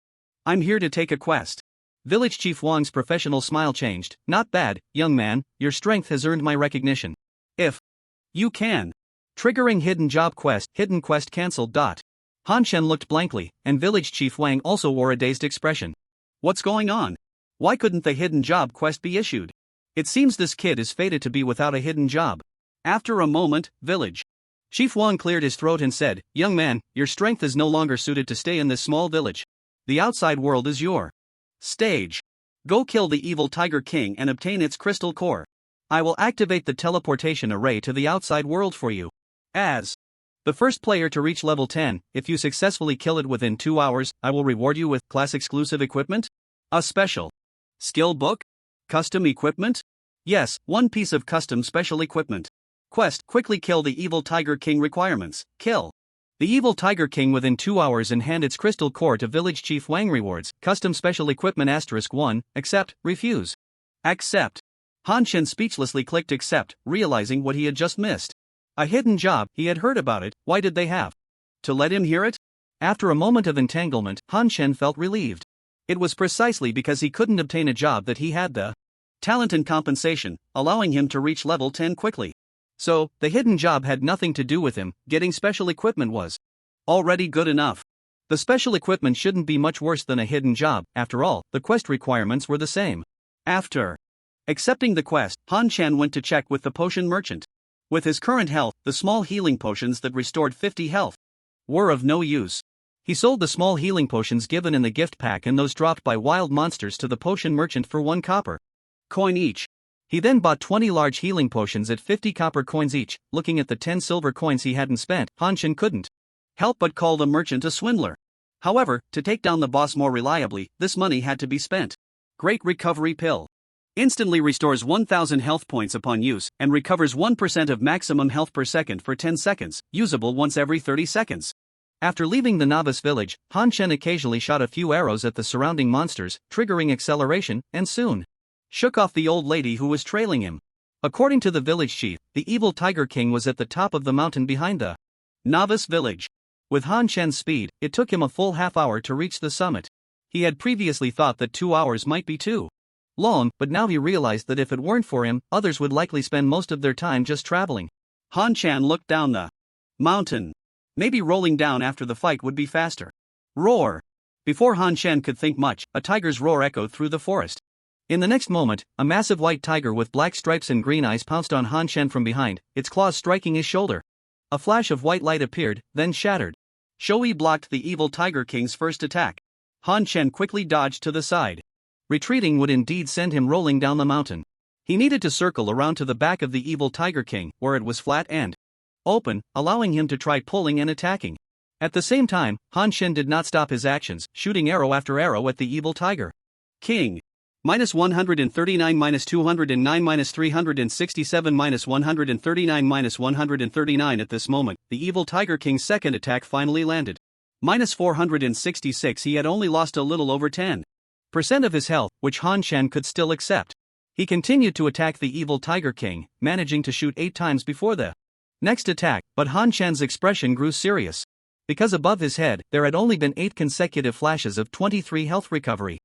I'm here to take a quest. Village Chief Wang's professional smile changed. Not bad, young man, your strength has earned my recognition. If you can. Triggering hidden job quest, hidden quest cancelled. Han Shen looked blankly, and Village Chief Wang also wore a dazed expression. What's going on? Why couldn't the hidden job quest be issued? It seems this kid is fated to be without a hidden job. After a moment, Village Chief Wang cleared his throat and said, young man, your strength is no longer suited to stay in this small village. The outside world is your stage. Go kill the evil Tiger King and obtain its crystal core. I will activate the teleportation array to the outside world for you. As the first player to reach level 10, if you successfully kill it within 2 hours, I will reward you with class-exclusive equipment? A special skill book? Custom equipment? Yes, one piece of custom special equipment. Quest, quickly kill the evil Tiger King requirements. Kill the evil Tiger King within 2 hours and hand its crystal core to Village Chief Wang. Rewards, custom special equipment *1, accept, refuse. Accept. Han Shen speechlessly clicked accept, realizing what he had just missed. A hidden job, he had heard about it, why did they have to let him hear it? After a moment of entanglement, Han Shen felt relieved. It was precisely because he couldn't obtain a job that he had the talent and compensation, allowing him to reach level 10 quickly. So, the hidden job had nothing to do with him, getting special equipment was already good enough. The special equipment shouldn't be much worse than a hidden job, after all, the quest requirements were the same. After accepting the quest, Han Shen went to check with the potion merchant. With his current health, the small healing potions that restored 50 health were of no use. He sold the small healing potions given in the gift pack and those dropped by wild monsters to the potion merchant for 1 copper coin each. He then bought 20 large healing potions at 50 copper coins each. Looking at the 10 silver coins he hadn't spent, Han Shen couldn't help but call the merchant a swindler. However, to take down the boss more reliably, this money had to be spent. Great Recovery Pill. Instantly restores 1000 health points upon use, and recovers 1% of maximum health per second for 10 seconds, usable once every 30 seconds. After leaving the Novice village, Han Shen occasionally shot a few arrows at the surrounding monsters, triggering acceleration, and soon shook off the old lady who was trailing him. According to the village chief, the evil Tiger King was at the top of the mountain behind the Novice village. With Han Shen's speed, it took him a full half-hour to reach the summit. He had previously thought that 2 hours might be too long, but now he realized that if it weren't for him, others would likely spend most of their time just traveling. Han Shen looked down the mountain. Maybe rolling down after the fight would be faster. Roar! Before Han Shen could think much, a tiger's roar echoed through the forest. In the next moment, a massive white tiger with black stripes and green eyes pounced on Han Shen from behind, its claws striking his shoulder. A flash of white light appeared, then shattered. Shui blocked the evil Tiger King's first attack. Han Shen quickly dodged to the side. Retreating would indeed send him rolling down the mountain. He needed to circle around to the back of the evil Tiger King, where it was flat and open, allowing him to try pulling and attacking. At the same time, Han Shen did not stop his actions, shooting arrow after arrow at the evil Tiger King. -139 -209 -367 -139 -139 At this moment, the evil Tiger King's second attack finally landed. -466 He had only lost a little over 10% of his health, which Han Shen could still accept. He continued to attack the evil Tiger King, managing to shoot 8 times before the next attack, but Han Shen's expression grew serious. Because above his head, there had only been 8 consecutive flashes of 23 health recovery.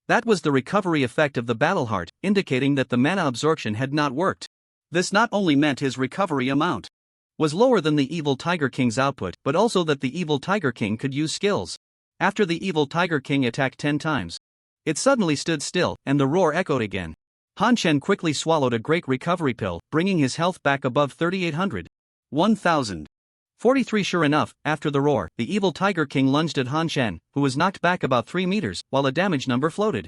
That was the recovery effect of the battle heart, indicating that the mana absorption had not worked. This not only meant his recovery amount was lower than the evil Tiger King's output, but also that the evil Tiger King could use skills. After the evil Tiger King attacked 10 times, it suddenly stood still, and the roar echoed again. Han Shen quickly swallowed a great recovery pill, bringing his health back above 3,800. 1,043 Sure enough, after the roar, the evil Tiger King lunged at Han Shen, who was knocked back about 3 meters, while a damage number floated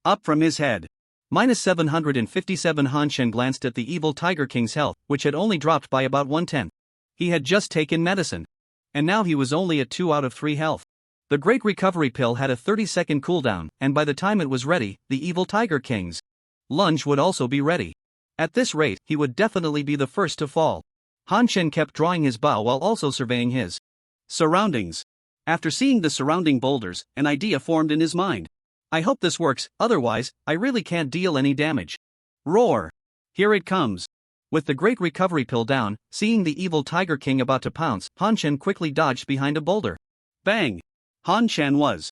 up from his head. -757 Han Shen glanced at the evil Tiger King's health, which had only dropped by about 1/10. He had just taken medicine. And now he was only at 2 out of 3 health. The Great Recovery Pill had a 30-second cooldown, and by the time it was ready, the evil Tiger King's lunge would also be ready. At this rate, he would definitely be the first to fall. Han Shen kept drawing his bow while also surveying his surroundings. After seeing the surrounding boulders, an idea formed in his mind. I hope this works, otherwise, I really can't deal any damage. Roar! Here it comes. With the great recovery pill down, seeing the evil Tiger King about to pounce, Han Chen quickly dodged behind a boulder. Bang! Han Chen was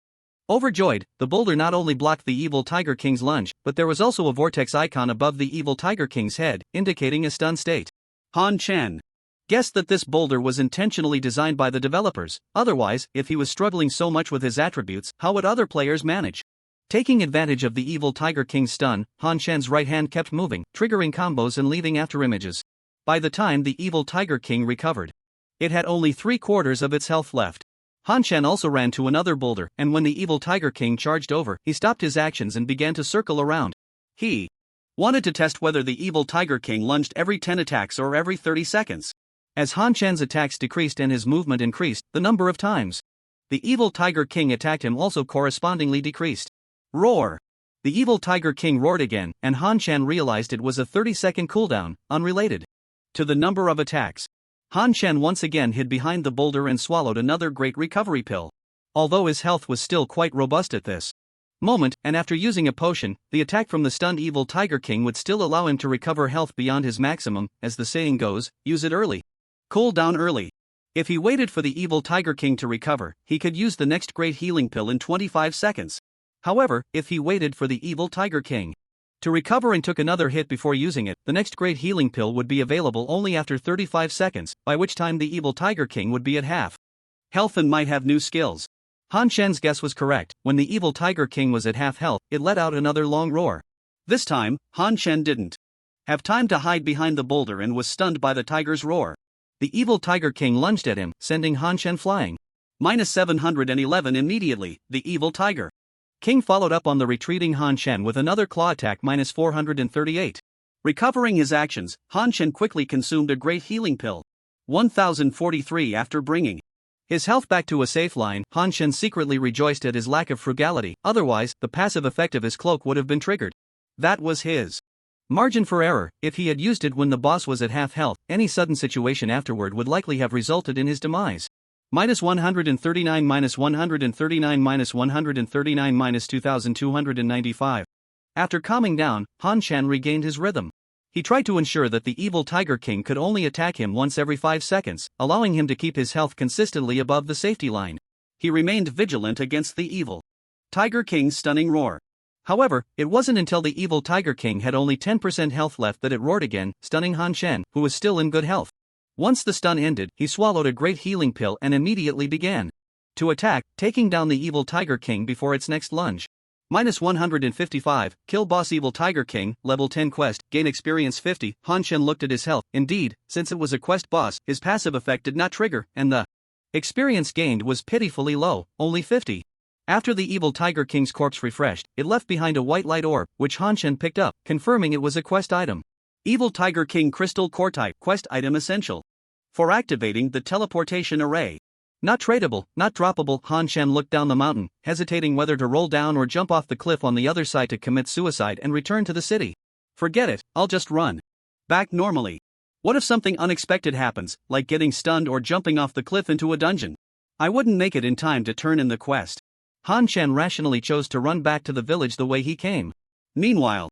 overjoyed. The boulder not only blocked the evil Tiger King's lunge, but there was also a vortex icon above the evil Tiger King's head, indicating a stun state. Han Chen guessed that this boulder was intentionally designed by the developers, otherwise, if he was struggling so much with his attributes, how would other players manage? Taking advantage of the evil Tiger King's stun, Han Chen's right hand kept moving, triggering combos and leaving afterimages. By the time the evil Tiger King recovered, it had only 3/4 of its health left. Han Chen also ran to another boulder, and when the evil Tiger King charged over, he stopped his actions and began to circle around. He wanted to test whether the evil Tiger King lunged every 10 attacks or every 30 seconds. As Han Chen's attacks decreased and his movement increased, the number of times the evil Tiger King attacked him also correspondingly decreased. Roar! The evil Tiger King roared again, and Han Chen realized it was a 30-second cooldown, unrelated to the number of attacks. Han Chen once again hid behind the boulder and swallowed another great recovery pill. Although his health was still quite robust at this moment, and after using a potion, the attack from the stunned evil Tiger King would still allow him to recover health beyond his maximum, as the saying goes, use it early. Cool down early. If he waited for the evil Tiger King to recover, he could use the next great healing pill in 25 seconds. However, if he waited for the evil Tiger King to recover and took another hit before using it, the next great healing pill would be available only after 35 seconds, by which time the evil Tiger King would be at half health and might have new skills. Han Chen's guess was correct. When the evil Tiger King was at half health, it let out another long roar. This time, Han Chen didn't have time to hide behind the boulder and was stunned by the tiger's roar. The evil Tiger King lunged at him, sending Han Chen flying. -711 immediately, the evil Tiger King followed up on the retreating Han Chen with another claw attack -438. Recovering his actions, Han Chen quickly consumed a great healing pill. 1043 after bringing his health back to a safe line, Han Chen secretly rejoiced at his lack of frugality, otherwise, the passive effect of his cloak would have been triggered. That was his margin for error. If he had used it when the boss was at half health, any sudden situation afterward would likely have resulted in his demise. -139 -139 -139 -2295. After calming down, Han Chen regained his rhythm. He tried to ensure that the evil Tiger King could only attack him once every 5 seconds, allowing him to keep his health consistently above the safety line. He remained vigilant against the evil Tiger King's stunning roar. However, it wasn't until the evil Tiger King had only 10% health left that it roared again, stunning Han Chen, who was still in good health. Once the stun ended, he swallowed a great healing pill and immediately began to attack, taking down the evil Tiger King before its next lunge. -155, kill boss evil Tiger King, level 10 quest, gain experience 50. Han Chen looked at his health. Indeed, since it was a quest boss, his passive effect did not trigger, and the experience gained was pitifully low, only 50. After the evil Tiger King's corpse refreshed, it left behind a white light orb, which Han Chen picked up, confirming it was a quest item. Evil Tiger King Crystal Core Type quest item essential for activating the teleportation array. Not tradable, not droppable. Han Chen looked down the mountain, hesitating whether to roll down or jump off the cliff on the other side to commit suicide and return to the city. Forget it, I'll just run back normally. What if something unexpected happens, like getting stunned or jumping off the cliff into a dungeon? I wouldn't make it in time to turn in the quest. Han Chen rationally chose to run back to the village the way he came. Meanwhile,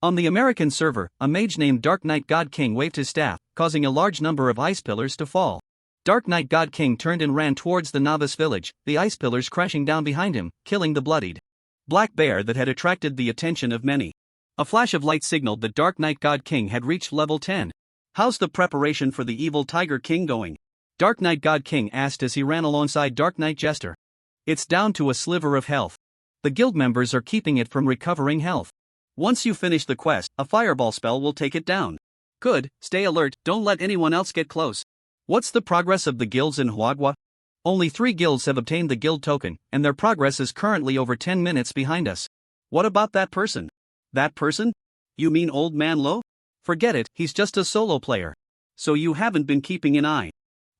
on the American server, a mage named Dark Knight God King waved his staff, causing a large number of ice pillars to fall. Dark Knight God King turned and ran towards the Novice village, the ice pillars crashing down behind him, killing the bloodied black bear that had attracted the attention of many. A flash of light signaled that Dark Knight God King had reached level 10. How's the preparation for the evil Tiger King going? Dark Knight God King asked as he ran alongside Dark Knight Jester. It's down to a sliver of health. The guild members are keeping it from recovering health. Once you finish the quest, a fireball spell will take it down. Good, stay alert, don't let anyone else get close. What's the progress of the guilds in Huagua? Only 3 guilds have obtained the guild token, and their progress is currently over 10 minutes behind us. What about that person? That person? You mean Old Man Lo? Forget it, he's just a solo player. So you haven't been keeping an eye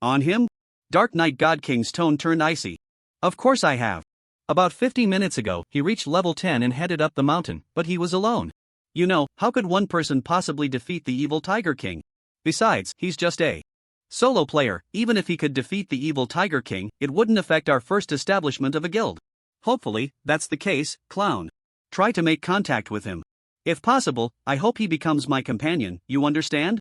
on him? Dark Knight God King's tone turned icy. Of course I have. About 50 minutes ago, he reached level 10 and headed up the mountain, but he was alone. You know, how could one person possibly defeat the evil Tiger King? Besides, he's just a solo player. Even if he could defeat the evil Tiger King, it wouldn't affect our first establishment of a guild. Hopefully, that's the case, clown. Try to make contact with him. If possible, I hope he becomes my companion, you understand?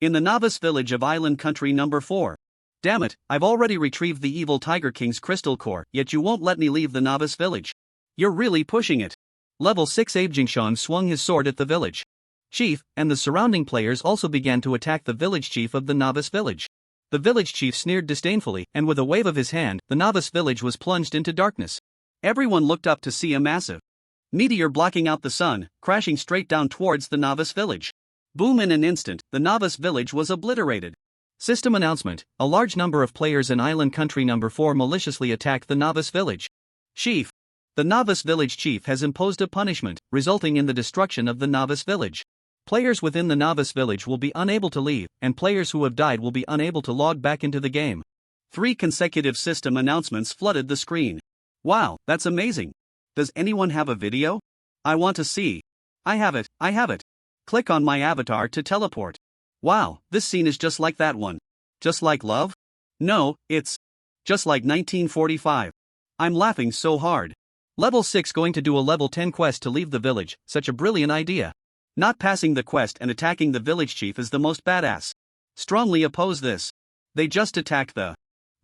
In the novice village of Island Country number 4. Damn it, I've already retrieved the evil Tiger King's crystal core, yet you won't let me leave the novice village. You're really pushing it. Level 6 Shaun swung his sword at the village chief, and the surrounding players also began to attack the village chief of the novice village. The village chief sneered disdainfully, and with a wave of his hand, the novice village was plunged into darkness. Everyone looked up to see a massive meteor blocking out the sun, crashing straight down towards the novice village. Boom! In an instant, the novice village was obliterated. System announcement: a large number of players in Island Country number 4 maliciously attacked the novice village chief. The novice village chief has imposed a punishment, resulting in the destruction of the novice village. Players within the novice village will be unable to leave, and players who have died will be unable to log back into the game. 3 consecutive system announcements flooded the screen. Wow, that's amazing. Does anyone have a video? I want to see. I have it. Click on my avatar to teleport. Wow, this scene is just like that one. Just like love? No, it's just like 1945. I'm laughing so hard. Level 6 going to do a level 10 quest to leave the village, such a brilliant idea. Not passing the quest and attacking the village chief is the most badass. Strongly oppose this. They just attacked the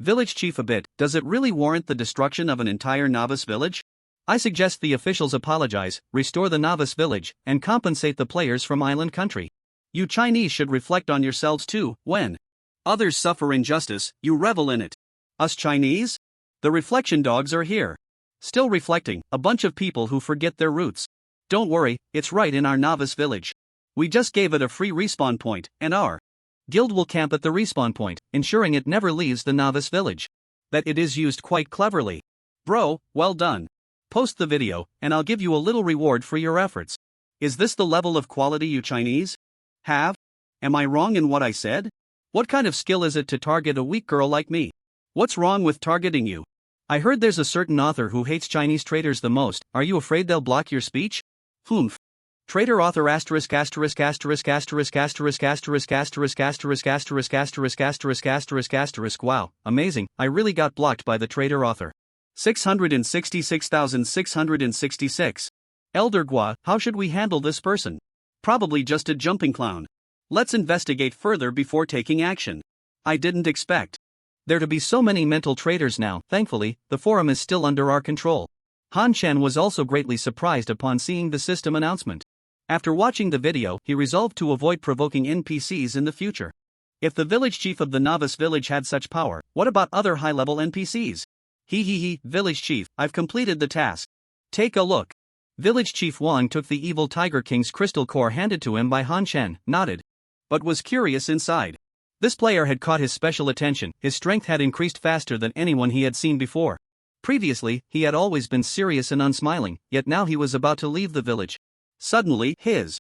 village chief a bit. Does it really warrant the destruction of an entire novice village? I suggest the officials apologize, restore the novice village, and compensate the players from Island Country. You Chinese should reflect on yourselves too. When others suffer injustice, you revel in it. Us Chinese? The reflection dogs are here. Still reflecting, a bunch of people who forget their roots. Don't worry, it's right in our novice village. We just gave it a free respawn point, and our guild will camp at the respawn point, ensuring it never leaves the novice village. That it is used quite cleverly. Bro, well done. Post the video, and I'll give you a little reward for your efforts. Is this the level of quality you Chinese have? Am I wrong in what I said? What kind of skill is it to target a weak girl like me? What's wrong with targeting you? I heard there's a certain author who hates Chinese traders the most. Are you afraid they'll block your speech? Humph. Trader author asterisk asterisk asterisk asterisk asterisk asterisk asterisk asterisk asterisk asterisk asterisk asterisk asterisk. Wow, amazing, I really got blocked by the trader author. 666,666. Elder Gua, how should we handle this person? Probably just a jumping clown. Let's investigate further before taking action. I didn't expect there to be so many mental traders now. Thankfully, the forum is still under our control. Han Chen was also greatly surprised upon seeing the system announcement. After watching the video, he resolved to avoid provoking NPCs in the future. If the village chief of the novice village had such power, what about other high-level NPCs? Village chief, I've completed the task. Take a look. Village chief Wang took the evil Tiger King's crystal core handed to him by Han Chen, nodded, but was curious inside. This player had caught his special attention. His strength had increased faster than anyone he had seen before. Previously, he had always been serious and unsmiling, yet now he was about to leave the village. Suddenly, his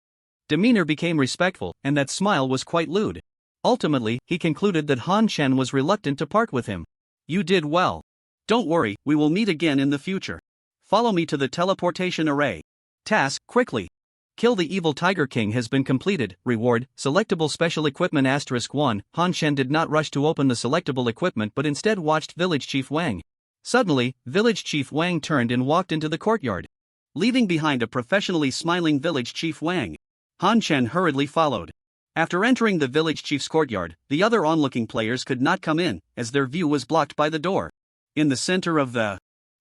demeanor became respectful, and that smile was quite lewd. Ultimately, he concluded that Han Chen was reluctant to part with him. You did well. Don't worry, we will meet again in the future. Follow me to the teleportation array. Task, quickly. Kill the evil Tiger King has been completed. Reward, selectable special equipment *1. Han Chen did not rush to open the selectable equipment but instead watched Village Chief Wang. Suddenly, Village Chief Wang turned and walked into the courtyard, leaving behind a professionally smiling Village Chief Wang. Han Chen hurriedly followed. After entering the Village Chief's courtyard, the other onlooking players could not come in, as their view was blocked by the door. In the center of the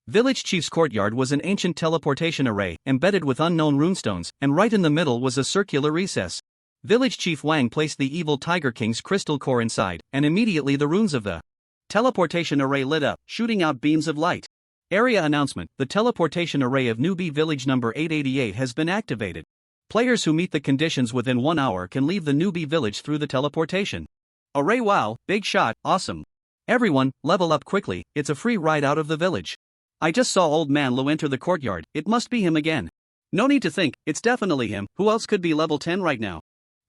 Village Chief's courtyard was an ancient teleportation array, embedded with unknown runestones, and right in the middle was a circular recess. Village Chief Wang placed the evil Tiger King's crystal core inside, and immediately the runes of the teleportation array lit up, shooting out beams of light. Area announcement: the teleportation array of Newbie Village number 888 has been activated. Players who meet the conditions within 1 hour can leave the Newbie Village through the teleportation array. Wow, big shot, awesome. Everyone, level up quickly, it's a free ride out of the village. I just saw Old Man Lu enter the courtyard, it must be him again. No need to think, it's definitely him. Who else could be level 10 right now?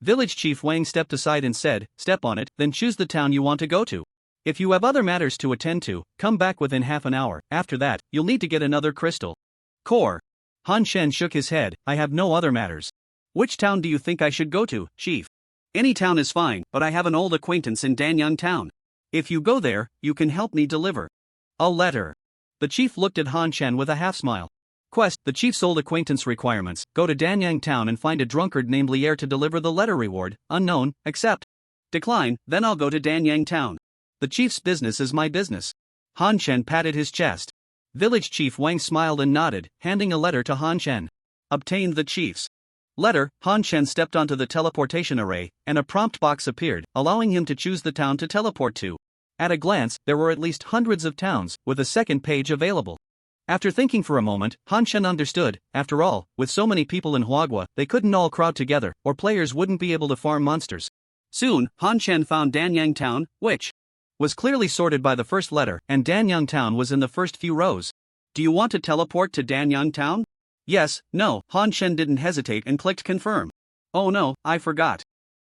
Village Chief Wang stepped aside and said, step on it, then choose the town you want to go to. If you have other matters to attend to, come back within half an hour. After that, you'll need to get another crystal core. Han Chen shook his head, I have no other matters. Which town do you think I should go to, Chief? Any town is fine, but I have an old acquaintance in Danyang Town. If you go there, you can help me deliver a letter. The chief looked at Han Chen with a half-smile. Quest: the chief's old acquaintance requirements. Go to Danyang Town and find a drunkard named Lier to deliver the letter. Reward: unknown. Accept. Decline. Then I'll go to Danyang Town. The chief's business is my business. Han Chen patted his chest. Village Chief Wang smiled and nodded, handing a letter to Han Chen. Obtained the chief's letter. Han Chen stepped onto the teleportation array, and a prompt box appeared, allowing him to choose the town to teleport to. At a glance, there were at least hundreds of towns, with a second page available. After thinking for a moment, Han Chen understood. After all, with so many people in Huagua, they couldn't all crowd together, or players wouldn't be able to farm monsters. Soon, Han Chen found Danyang Town, which was clearly sorted by the first letter, and Danyang Town was in the first few rows. Do you want to teleport to Danyang Town? Yes, no. Han Chen didn't hesitate and clicked confirm. Oh no, I forgot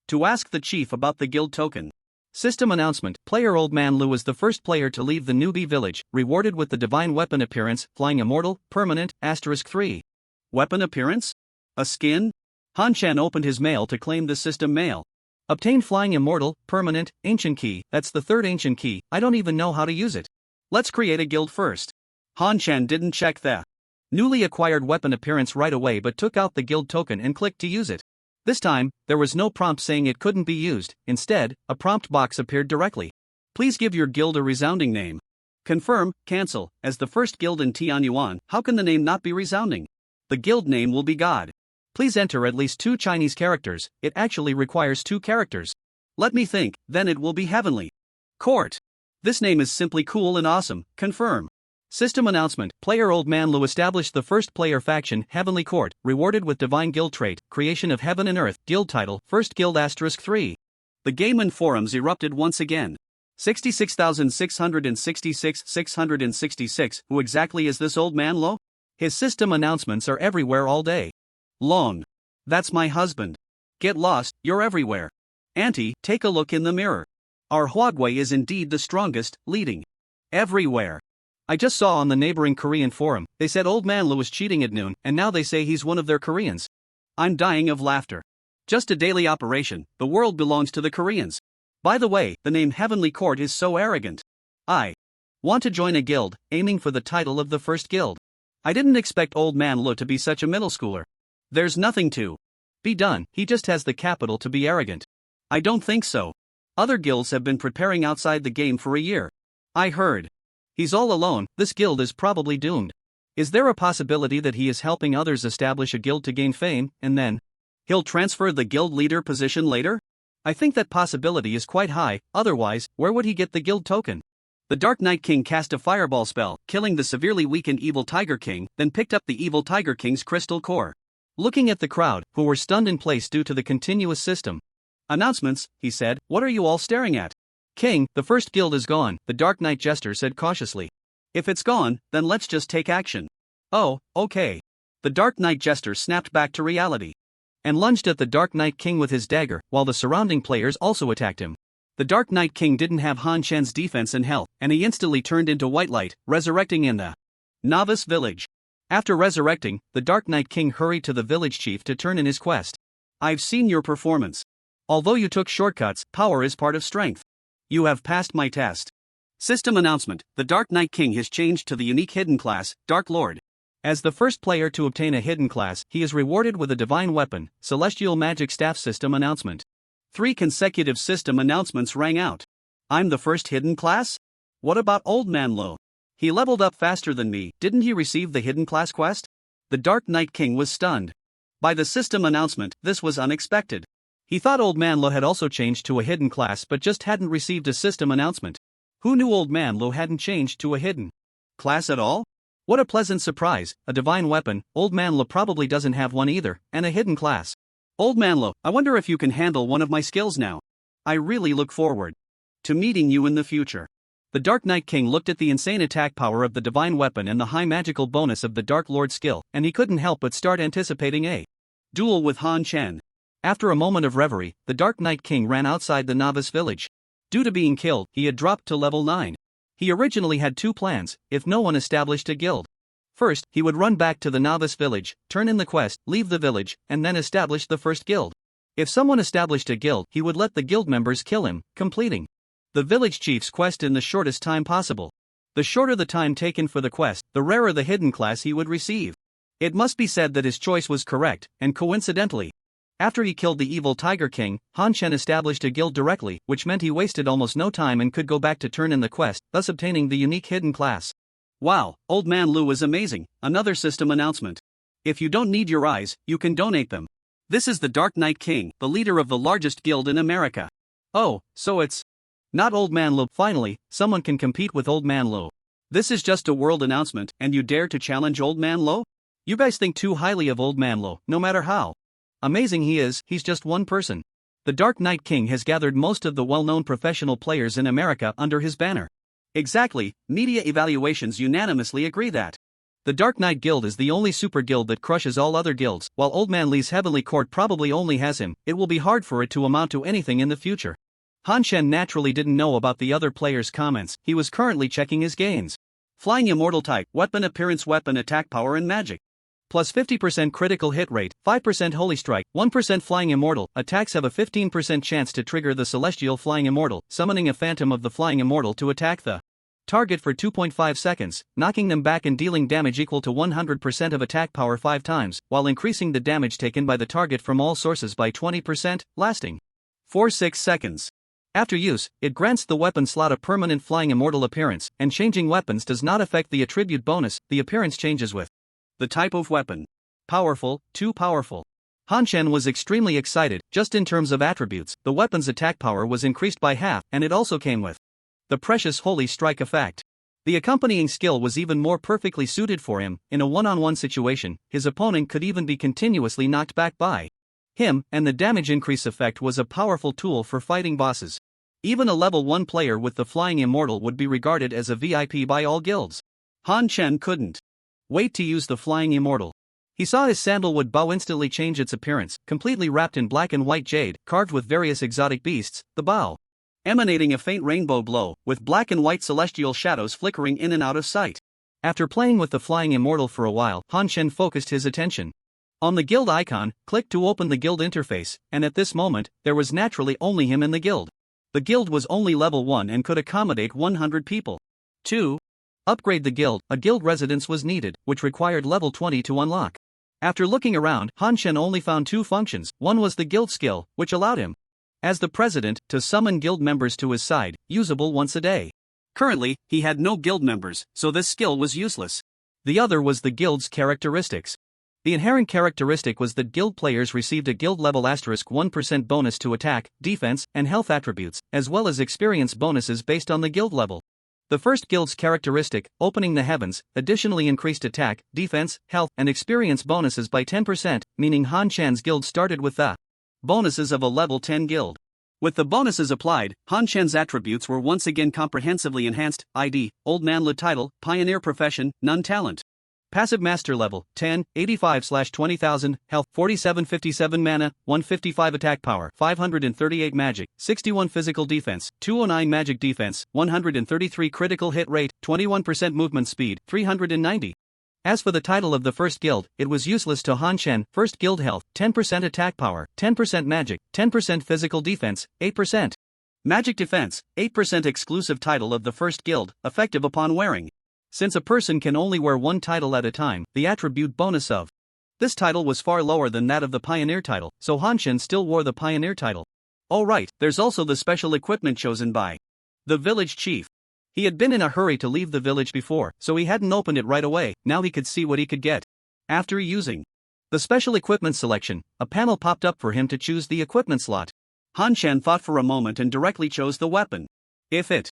to ask the chief about the guild token. System announcement: player Old Man Lu is the first player to leave the newbie village, rewarded with the divine weapon appearance, flying immortal, permanent, *3. Weapon appearance? A skin? Han Chen opened his mail to claim the system mail. Obtain flying immortal, permanent, ancient key. That's the third ancient key. I don't even know how to use it. Let's create a guild first. Han Chen didn't check the newly acquired weapon appearance right away but took out the guild token and clicked to use it. This time, there was no prompt saying it couldn't be used. Instead, a prompt box appeared directly. Please give your guild a resounding name. Confirm, cancel. As the first guild in Tianyuan, how can the name not be resounding? The guild name will be God. Please enter at least 2 Chinese characters. It actually requires 2 characters. Let me think, then it will be Heavenly Court. This name is simply cool and awesome. Confirm. System announcement: player Old Man Lu established the first player faction, Heavenly Court, rewarded with divine guild trait, creation of heaven and earth, guild title, first guild *3. The game and forums erupted once again. 66,666. Who exactly is this Old Man Lu? His system announcements are everywhere all day long. That's my husband. Get lost, you're everywhere. Auntie, take a look in the mirror. Our Huagwei is indeed the strongest, leading everywhere. I just saw on the neighboring Korean forum, they said Old Man Lu was cheating at noon, and now they say he's one of their Koreans. I'm dying of laughter. Just a daily operation, the world belongs to the Koreans. By the way, the name Heavenly Court is so arrogant. I want to join a guild, aiming for the title of the first guild. I didn't expect Old Man Lu to be such a middle schooler. There's nothing to be done, he just has the capital to be arrogant. I don't think so. Other guilds have been preparing outside the game for a year. I heard he's all alone. This guild is probably doomed. Is there a possibility that he is helping others establish a guild to gain fame, and then he'll transfer the guild leader position later? I think that possibility is quite high, otherwise, where would he get the guild token? The Dark Knight King cast a fireball spell, killing the severely weakened Evil Tiger King, then picked up the Evil Tiger King's crystal core. Looking at the crowd, who were stunned in place due to the continuous system announcements, he said, "What are you all staring at?" "King, the first guild is gone," the Dark Knight Jester said cautiously. "If it's gone, then let's just take action." "Oh, okay." The Dark Knight Jester snapped back to reality and lunged at the Dark Knight King with his dagger, while the surrounding players also attacked him. The Dark Knight King didn't have Han Chen's defense and health, and he instantly turned into white light, resurrecting in the Novice village. After resurrecting, the Dark Knight King hurried to the village chief to turn in his quest. "I've seen your performance. Although you took shortcuts, power is part of strength. You have passed my test." System announcement: the Dark Knight King has changed to the unique hidden class, Dark Lord. As the first player to obtain a hidden class, he is rewarded with a divine weapon, Celestial Magic Staff. System announcement. 3 consecutive system announcements rang out. I'm the first hidden class? What about Old Man Lu? He leveled up faster than me. Didn't he receive the hidden class quest? The Dark Knight King was stunned by the system announcement. This was unexpected. He thought Old Man Lu had also changed to a hidden class but just hadn't received a system announcement. Who knew Old Man Lu hadn't changed to a hidden class at all? What a pleasant surprise, a divine weapon. Old Man Lu probably doesn't have one either, and a hidden class. Old Man Lu, I wonder if you can handle one of my skills now. I really look forward to meeting you in the future. The Dark Knight King looked at the insane attack power of the divine weapon and the high magical bonus of the Dark Lord skill, and he couldn't help but start anticipating a duel with Han Chen. After a moment of reverie, the Dark Knight King ran outside the Novice village. Due to being killed, he had dropped to level 9. He originally had 2 plans, if no one established a guild. First, he would run back to the Novice village, turn in the quest, leave the village, and then establish the first guild. If someone established a guild, he would let the guild members kill him, completing the village chief's quest in the shortest time possible. The shorter the time taken for the quest, the rarer the hidden class he would receive. It must be said that his choice was correct, and coincidentally, after he killed the evil Tiger King, Han Shen established a guild directly, which meant he wasted almost no time and could go back to turn in the quest, thus obtaining the unique hidden class. Wow, Old Man Lu is amazing. Another system announcement. If you don't need your eyes, you can donate them. This is the Dark Knight King, the leader of the largest guild in America. Oh, so it's not Old Man Lu. Finally, someone can compete with Old Man Lu. This is just a world announcement, and you dare to challenge Old Man Lu? You guys think too highly of Old Man Lu, no matter how amazing he is, he's just one person. The Dark Knight King has gathered most of the well-known professional players in America under his banner. Exactly, media evaluations unanimously agree that the Dark Knight Guild is the only super guild that crushes all other guilds. While Old Man Lee's Heavenly Court probably only has him, it will be hard for it to amount to anything in the future. Han Shen naturally didn't know about the other players' comments, he was currently checking his gains. Flying Immortal Type, Weapon Appearance, Weapon Attack Power and Magic. Plus 50% critical hit rate, 5% Holy Strike, 1% Flying Immortal. Attacks have a 15% chance to trigger the Celestial Flying Immortal, summoning a Phantom of the Flying Immortal to attack the target for 2.5 seconds, knocking them back and dealing damage equal to 100% of attack power 5 times, while increasing the damage taken by the target from all sources by 20%, lasting for 6 seconds. After use, it grants the weapon slot a permanent Flying Immortal appearance, and changing weapons does not affect the attribute bonus, the appearance changes with the type of weapon. Powerful, too powerful. Han Shen was extremely excited. Just in terms of attributes, the weapon's attack power was increased by half, and it also came with the precious Holy Strike effect. The accompanying skill was even more perfectly suited for him. In a one-on-one situation, his opponent could even be continuously knocked back by him, and the damage increase effect was a powerful tool for fighting bosses. Even a level 1 player with the Flying Immortal would be regarded as a VIP by all guilds. Han Shen couldn't wait to use the Flying Immortal. He saw his sandalwood bow instantly change its appearance, completely wrapped in black and white jade, carved with various exotic beasts, the bow emanating a faint rainbow glow, with black and white celestial shadows flickering in and out of sight. After playing with the Flying Immortal for a while, Han Shen focused his attention on the guild icon, clicked to open the guild interface, and at this moment, there was naturally only him in the guild. The guild was only level 1 and could accommodate 100 people. 2. Upgrade the guild. A guild residence was needed, which required level 20 to unlock. After looking around, Han Shen only found 2 functions. One was the guild skill, which allowed him, as the president, to summon guild members to his side, usable once a day. Currently, he had no guild members, so this skill was useless. The other was the guild's characteristics. The inherent characteristic was that guild players received a guild level *1% bonus to attack, defense, and health attributes, as well as experience bonuses based on the guild level. The first guild's characteristic, Opening the Heavens, additionally increased attack, defense, health, and experience bonuses by 10%, meaning Han Shen's guild started with the bonuses of a level 10 guild. With the bonuses applied, Han Shen's attributes were once again comprehensively enhanced: ID, Old Man Lu title, Pioneer profession, None talent. Passive Master level, 10, 85/20,000, health, 4757 mana, 155 attack power, 538 magic, 61 physical defense, 209 magic defense, 133 critical hit rate, 21% movement speed, 390. As for the title of the first guild, it was useless to Han Shen. First guild health, 10% attack power, 10% magic, 10% physical defense, 8% magic defense, 8% exclusive title of the first guild, effective upon wearing. Since a person can only wear one title at a time, the attribute bonus of this title was far lower than that of the Pioneer title, so Han Shen still wore the Pioneer title. Alright, there's also the special equipment chosen by the village chief. He had been in a hurry to leave the village before, so he hadn't opened it right away. Now he could see what he could get. After using the special equipment selection, a panel popped up for him to choose the equipment slot. Han Shen thought for a moment and directly chose the weapon. If it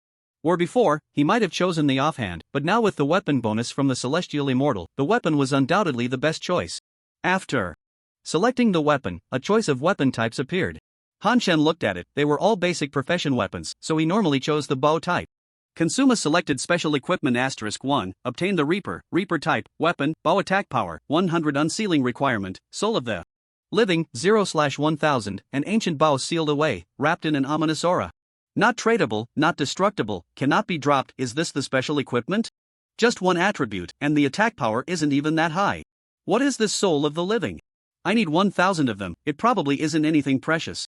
were before, he might have chosen the offhand, but now with the weapon bonus from the Celestial Immortal, the weapon was undoubtedly the best choice. After selecting the weapon, a choice of weapon types appeared. Han Shen looked at it. They were all basic profession weapons, so he normally chose the bow type. Consume a selected special equipment *1, obtain the Reaper type, weapon, bow attack power, 100 unsealing requirement, soul of the living, 0/1000, an ancient bow sealed away, wrapped in an ominous aura. Not tradable, not destructible, cannot be dropped. Is this the special equipment? Just one attribute, and the attack power isn't even that high. What is this soul of the living? I need 1,000 of them. It probably isn't anything precious.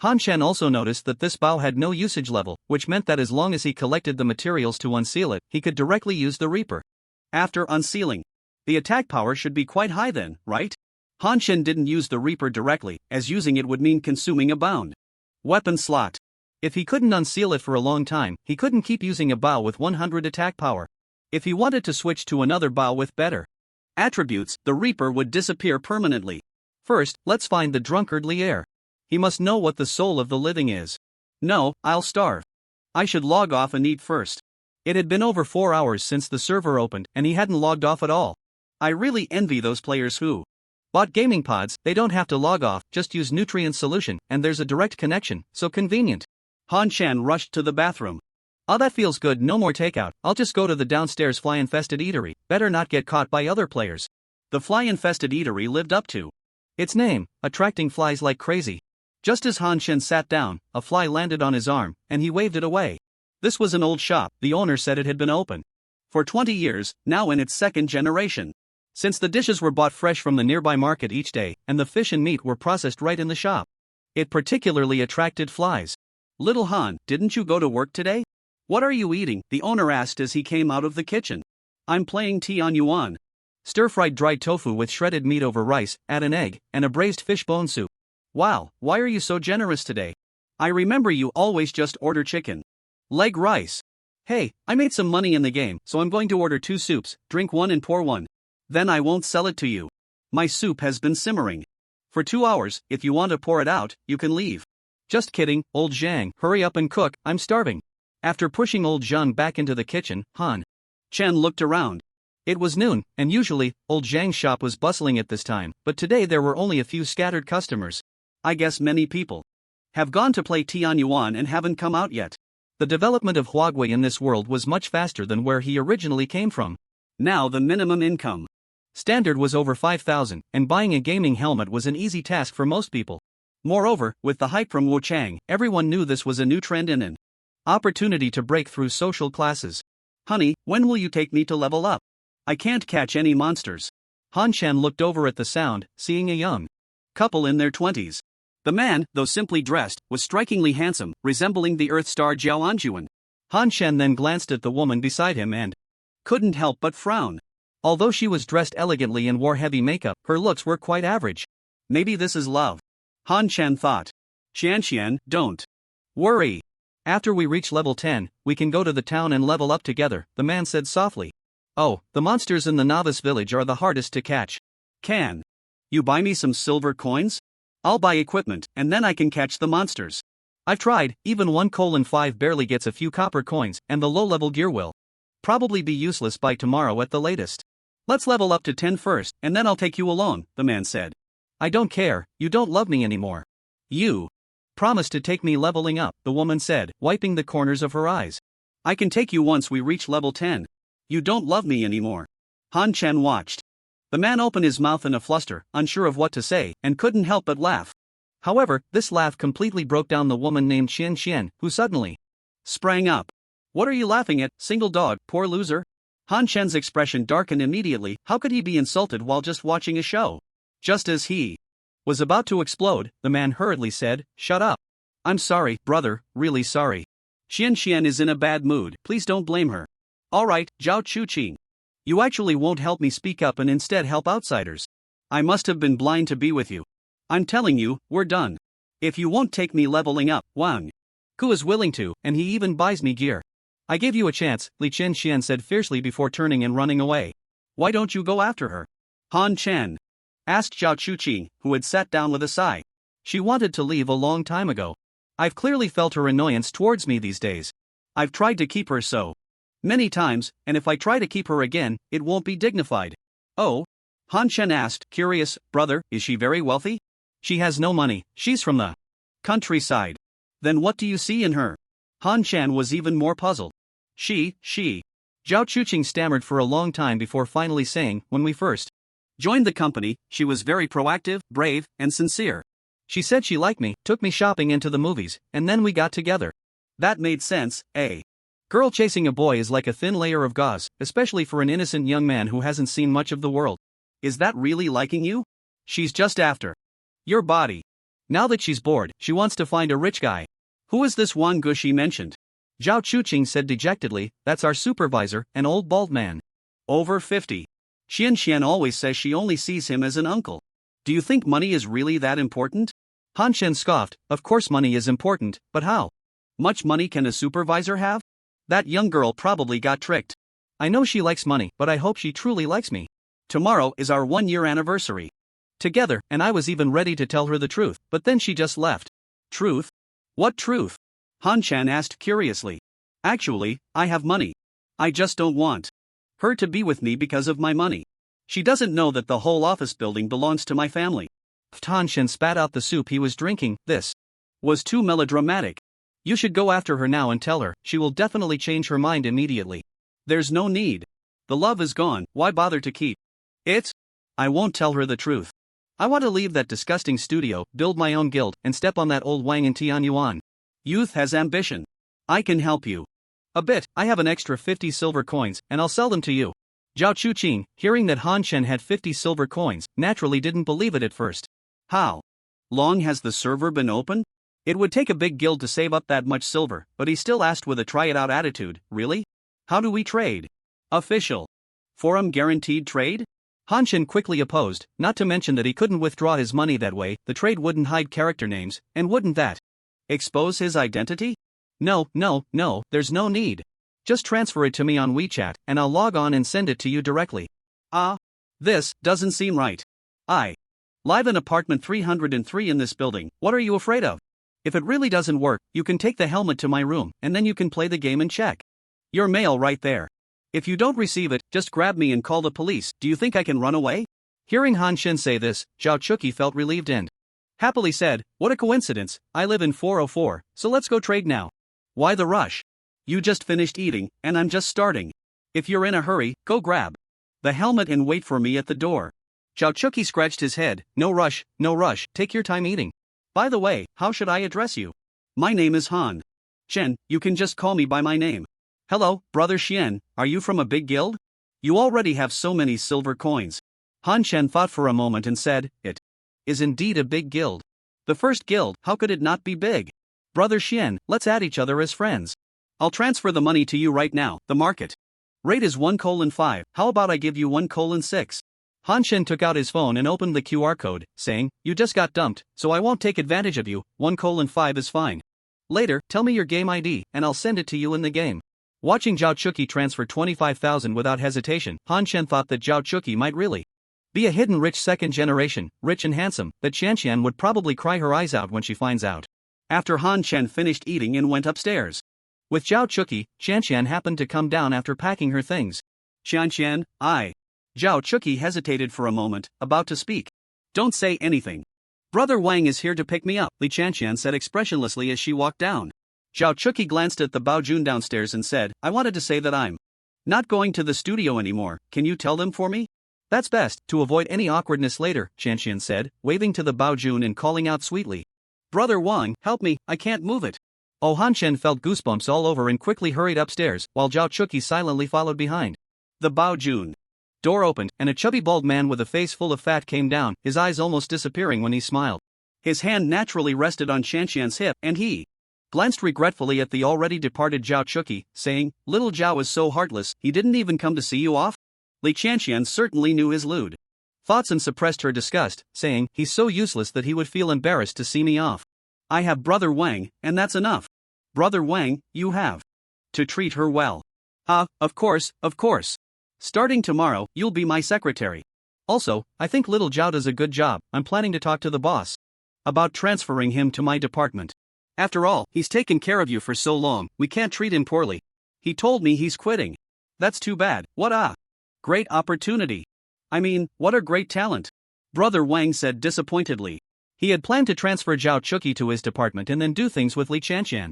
Han Shan also noticed that this bow had no usage level, which meant that as long as he collected the materials to unseal it, he could directly use the Reaper. After unsealing, the attack power should be quite high then, right? Han Shan didn't use the Reaper directly, as using it would mean consuming a bound weapon slot. If he couldn't unseal it for a long time, he couldn't keep using a bow with 100 attack power. If he wanted to switch to another bow with better attributes, the Reaper would disappear permanently. First, let's find the drunkard Lier. He must know what the soul of the living is. No, I'll starve. I should log off and eat first. It had been over 4 hours since the server opened, and he hadn't logged off at all. I really envy those players who bought gaming pods. They don't have to log off, just use nutrient solution, and there's a direct connection, so convenient. Han Shan rushed to the bathroom. Oh, that feels good, no more takeout. I'll just go to the downstairs fly-infested eatery, better not get caught by other players. The fly-infested eatery lived up to its name, attracting flies like crazy. Just as Han Shan sat down, a fly landed on his arm, and he waved it away. This was an old shop. The owner said it had been open for 20 years, now in its second generation. Since the dishes were bought fresh from the nearby market each day, and the fish and meat were processed right in the shop, it particularly attracted flies. Little Han, didn't you go to work today? What are you eating? The owner asked as he came out of the kitchen. I'm playing Tianyuan. Stir-fried dried tofu with shredded meat over rice, add an egg, and a braised fish bone soup. Wow, why are you so generous today? I remember you always just order chicken leg rice. Hey, I made some money in the game, so I'm going to order 2 soups, drink one and pour one. Then I won't sell it to you. My soup has been simmering for 2 hours. If you want to pour it out, you can leave. Just kidding, old Zhang, hurry up and cook, I'm starving. After pushing old Zhang back into the kitchen, Han Shan looked around. It was noon, and usually, old Zhang's shop was bustling at this time, but today there were only a few scattered customers. I guess many people have gone to play Tianyuan and haven't come out yet. The development of Huawei in this world was much faster than where he originally came from. Now the minimum income standard was over 5,000, and buying a gaming helmet was an easy task for most people. Moreover, with the hype from Wuchang, everyone knew this was a new trend and an opportunity to break through social classes. Honey, when will you take me to level up? I can't catch any monsters. Han Shan looked over at the sound, seeing a young couple in their 20s. The man, though simply dressed, was strikingly handsome, resembling the Earth star Jiao Anjuan. Han Shan then glanced at the woman beside him and couldn't help but frown. Although she was dressed elegantly and wore heavy makeup, her looks were quite average. Maybe this is love, Han Shan thought. Xian, don't worry. After we reach level 10, we can go to the town and level up together, the man said softly. Oh, the monsters in the Novice village are the hardest to catch. Can you buy me some silver coins? I'll buy equipment, and then I can catch the monsters. I've tried, even 1:5 barely gets a few copper coins, and the low-level gear will probably be useless by tomorrow at the latest. Let's level up to 10 first, and then I'll take you along, the man said. I don't care, you don't love me anymore. You promised to take me leveling up, the woman said, wiping the corners of her eyes. I can take you once we reach level 10. You don't love me anymore. Han Shan watched the man open his mouth in a fluster, unsure of what to say, and couldn't help but laugh. However, this laugh completely broke down the woman named Xian, who suddenly sprang up. What are you laughing at, single dog, poor loser? Han Shan's expression darkened immediately. How could he be insulted while just watching a show? Just as he was about to explode, the man hurriedly said, Shut up. I'm sorry, brother, really sorry. Xian is in a bad mood, please don't blame her. Alright, Zhao Chuqing. You actually won't help me speak up and instead help outsiders. I must have been blind to be with you. I'm telling you, we're done. If you won't take me leveling up, Wang Ku is willing to, and he even buys me gear. I gave you a chance, Li Xian said fiercely before turning and running away. Why don't you go after her? Han Shan asked Zhao Chuqing, who had sat down with a sigh. She wanted to leave a long time ago. I've clearly felt her annoyance towards me these days. I've tried to keep her so many times, and if I try to keep her again, it won't be dignified. Oh? Han Shan asked, curious, brother, is she very wealthy? She has no money, she's from the countryside. Then what do you see in her? Han Shan was even more puzzled. She. Zhao Chuqing stammered for a long time before finally saying, when we first joined the company, she was very proactive, brave, and sincere. She said she liked me, took me shopping and to the movies, and then we got together. That made sense, eh? Girl chasing a boy is like a thin layer of gauze, especially for an innocent young man who hasn't seen much of the world. Is that really liking you? She's just after your body. Now that she's bored, she wants to find a rich guy. Who is this Wang Gu she mentioned? Zhao Chuqing said dejectedly, that's our supervisor, an old bald man. Over 50. Xian always says she only sees him as an uncle. Do you think money is really that important? Han Shen scoffed, of course money is important, but how? Much money can a supervisor have? That young girl probably got tricked. I know she likes money, but I hope she truly likes me. Tomorrow is our 1-year anniversary. Together, and I was even ready to tell her the truth, but then she just left. Truth? What truth? Han Shan asked curiously. Actually, I have money. I just don't want her to be with me because of my money. She doesn't know that the whole office building belongs to my family. Han Shan spat out the soup he was drinking. This was too melodramatic. You should go after her now and tell her, she will definitely change her mind immediately. There's no need. The love is gone, why bother to keep it? I won't tell her the truth. I want to leave that disgusting studio, build my own guild, and step on that old Wang in Tianyuan. Youth has ambition. I can help you. A bit, I have an extra 50 silver coins, and I'll sell them to you. Zhao Chuqing, hearing that Han Shen had 50 silver coins, naturally didn't believe it at first. How long has the server been open? It would take a big guild to save up that much silver, but he still asked with a try-it-out attitude, really? How do we trade? Official. Forum guaranteed trade? Han Shen quickly opposed, not to mention that he couldn't withdraw his money that way, the trade wouldn't hide character names, and wouldn't that expose his identity? No, there's no need. Just transfer it to me on WeChat, and I'll log on and send it to you directly. This doesn't seem right. I live in apartment 303 in this building, what are you afraid of? If it really doesn't work, you can take the helmet to my room, and then you can play the game and check your mail right there. If you don't receive it, just grab me and call the police. Do you think I can run away? Hearing Han Shen say this, Zhao Chuqi felt relieved and happily said, what a coincidence, I live in 404, so let's go trade now. Why the rush? You just finished eating, and I'm just starting. If you're in a hurry, go grab the helmet and wait for me at the door. Zhao Chuqi scratched his head, no rush, take your time eating. By the way, how should I address you? My name is Han Shen, you can just call me by my name. Hello, brother Xian, are you from a big guild? You already have so many silver coins. Han Shen thought for a moment and said, it is indeed a big guild. The first guild, how could it not be big? Brother Xian, let's add each other as friends. I'll transfer the money to you right now, the market rate is 1:5, how about I give you 1:6? Han Shen took out his phone and opened the QR code, saying, you just got dumped, so I won't take advantage of you, 1:5 is fine. Later, tell me your game ID, and I'll send it to you in the game. Watching Zhao Chuqi transfer 25,000 without hesitation, Han Shen thought that Zhao Chuqi might really be a hidden rich second generation, rich and handsome, that Xian would probably cry her eyes out when she finds out. After Han Shen finished eating and went upstairs with Zhao Chuqi, Xian happened to come down after packing her things. Xian, Zhao Chuqi hesitated for a moment, about to speak. Don't say anything. Brother Wang is here to pick me up, Li Xian said expressionlessly as she walked down. Zhao Chuqi glanced at the Baojun downstairs and said, I wanted to say that I'm not going to the studio anymore, can you tell them for me? That's best, to avoid any awkwardness later, Xian said, waving to the Baojun and calling out sweetly. Brother Wang, help me, I can't move it. Oh, Han Shen felt goosebumps all over and quickly hurried upstairs, while Zhao Chuqi silently followed behind. The Baojun door opened, and a chubby bald man with a face full of fat came down, his eyes almost disappearing when he smiled. His hand naturally rested on Xian's hip, and he glanced regretfully at the already departed Zhao Chuqi, saying, little Zhao is so heartless, he didn't even come to see you off? Li Xian certainly knew his lewd thoughts and suppressed her disgust, saying, he's so useless that he would feel embarrassed to see me off. I have Brother Wang, and that's enough. Brother Wang, you have to treat her well. Of course. Starting tomorrow, you'll be my secretary. Also, I think little Zhao does a good job, I'm planning to talk to the boss about transferring him to my department. After all, he's taken care of you for so long, we can't treat him poorly. He told me he's quitting. That's too bad, what a great opportunity. I mean, what a great talent. Brother Wang said disappointedly. He had planned to transfer Zhao Chuqi to his department and then do things with Li Xian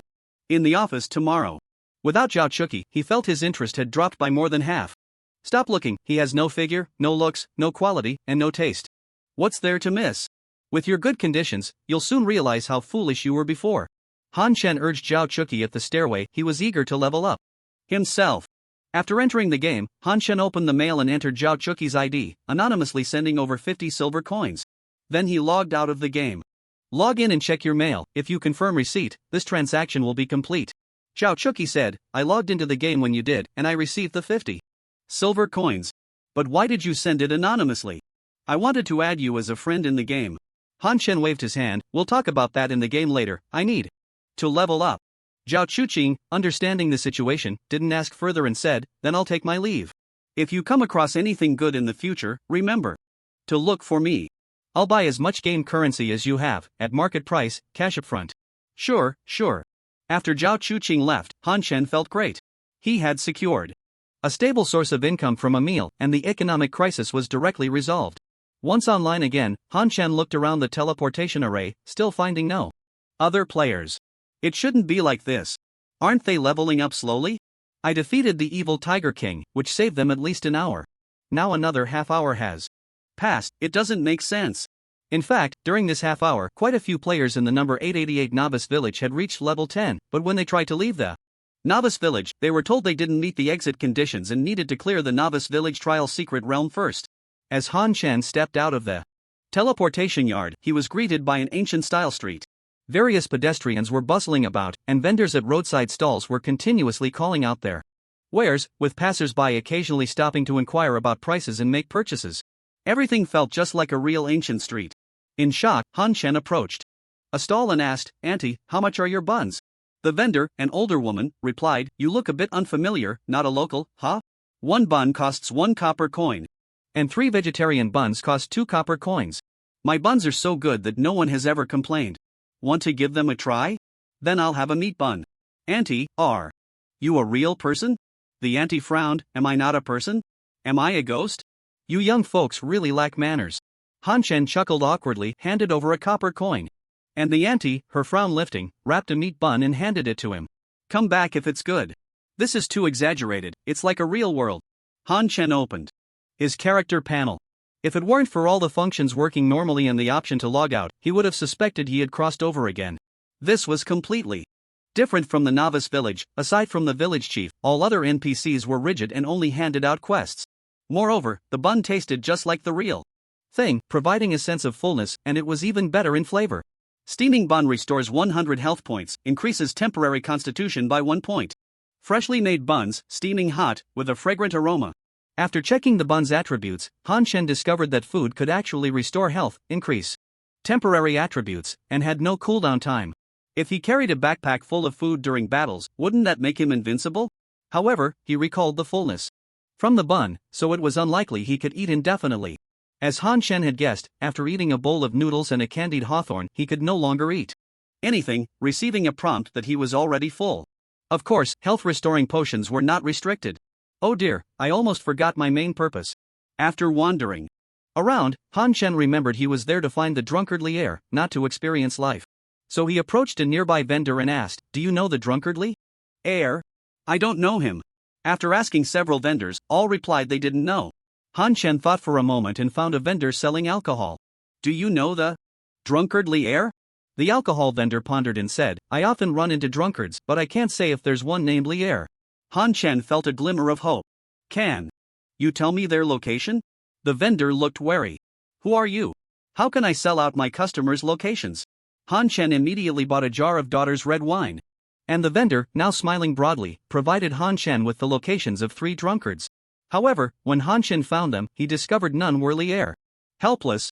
in the office tomorrow. Without Zhao Chuqi, he felt his interest had dropped by more than half. Stop looking, he has no figure, no looks, no quality, and no taste. What's there to miss? With your good conditions, you'll soon realize how foolish you were before. Han Shen urged Zhao Chuqi at the stairway, he was eager to level up himself. After entering the game, Han Shen opened the mail and entered Zhao Chuqi's ID, anonymously sending over 50 silver coins. Then he logged out of the game. Log in and check your mail. If you confirm receipt, this transaction will be complete. Zhao Chuki said, I logged into the game when you did, and I received the 50 silver coins. But why did you send it anonymously? I wanted to add you as a friend in the game. Han Chen waved his hand, we'll talk about that in the game later, I need to level up. Zhao Chuqing, understanding the situation, didn't ask further and said, then I'll take my leave. If you come across anything good in the future, remember to look for me. I'll buy as much game currency as you have, at market price, cash upfront. Sure. After Zhao Chuqing left, Han Chen felt great. He had secured a stable source of income from a meal, and the economic crisis was directly resolved. Once online again, Han Chen looked around the teleportation array, still finding no other players. It shouldn't be like this. Aren't they leveling up slowly? I defeated the evil Tiger King, which saved them at least an hour. Now another half hour has passed, it doesn't make sense. In fact, during this half hour, quite a few players in the number 888 Novice Village had reached level 10, but when they tried to leave the Novice Village, they were told they didn't meet the exit conditions and needed to clear the Novice Village Trial Secret Realm first. As Han Chen stepped out of the teleportation yard, he was greeted by an ancient-style street. Various pedestrians were bustling about, and vendors at roadside stalls were continuously calling out their wares, with passers-by occasionally stopping to inquire about prices and make purchases. Everything felt just like a real ancient street. In shock, Han Chen approached a stall and asked, Auntie, how much are your buns? The vendor, an older woman, replied, You look a bit unfamiliar, not a local, huh? 1 bun costs 1 copper coin. And 3 vegetarian buns cost 2 copper coins. My buns are so good that no one has ever complained. Want to give them a try? Then I'll have a meat bun. Auntie, are you a real person? The auntie frowned, Am I not a person? Am I a ghost? You young folks really lack manners. Han Chen chuckled awkwardly, handed over a copper coin. And the auntie, her frown lifting, wrapped a meat bun and handed it to him. Come back if it's good. This is too exaggerated, it's like a real world. Han Chen opened his character panel. If it weren't for all the functions working normally and the option to log out, he would have suspected he had crossed over again. This was completely different from the Novice Village. Aside from the village chief, all other NPCs were rigid and only handed out quests. Moreover, the bun tasted just like the real thing, providing a sense of fullness, and it was even better in flavor. Steaming bun restores 100 health points, increases temporary constitution by 1 point. Freshly made buns, steaming hot, with a fragrant aroma. After checking the bun's attributes, Han Chen discovered that food could actually restore health, increase temporary attributes, and had no cooldown time. If he carried a backpack full of food during battles, wouldn't that make him invincible? However, he recalled the fullness from the bun, so it was unlikely he could eat indefinitely. As Han Chen had guessed, after eating a bowl of noodles and a candied hawthorn, he could no longer eat anything, receiving a prompt that he was already full. Of course, health-restoring potions were not restricted. Oh dear, I almost forgot my main purpose. After wandering around, Han Chen remembered he was there to find the drunkardly heir, not to experience life. So he approached a nearby vendor and asked, Do you know the drunkardly heir? I don't know him. After asking several vendors, all replied they didn't know. Han Chen thought for a moment and found a vendor selling alcohol. Do you know the drunkardly heir? The alcohol vendor pondered and said, I often run into drunkards, but I can't say if there's one named Lier. Han Chen felt a glimmer of hope. Can you tell me their location? The vendor looked wary. Who are you? How can I sell out my customers' locations? Han Chen immediately bought a jar of daughter's red wine. And the vendor, now smiling broadly, provided Han Chen with the locations of 3 drunkards. However, when Han Chen found them, he discovered none were Lier. Helpless,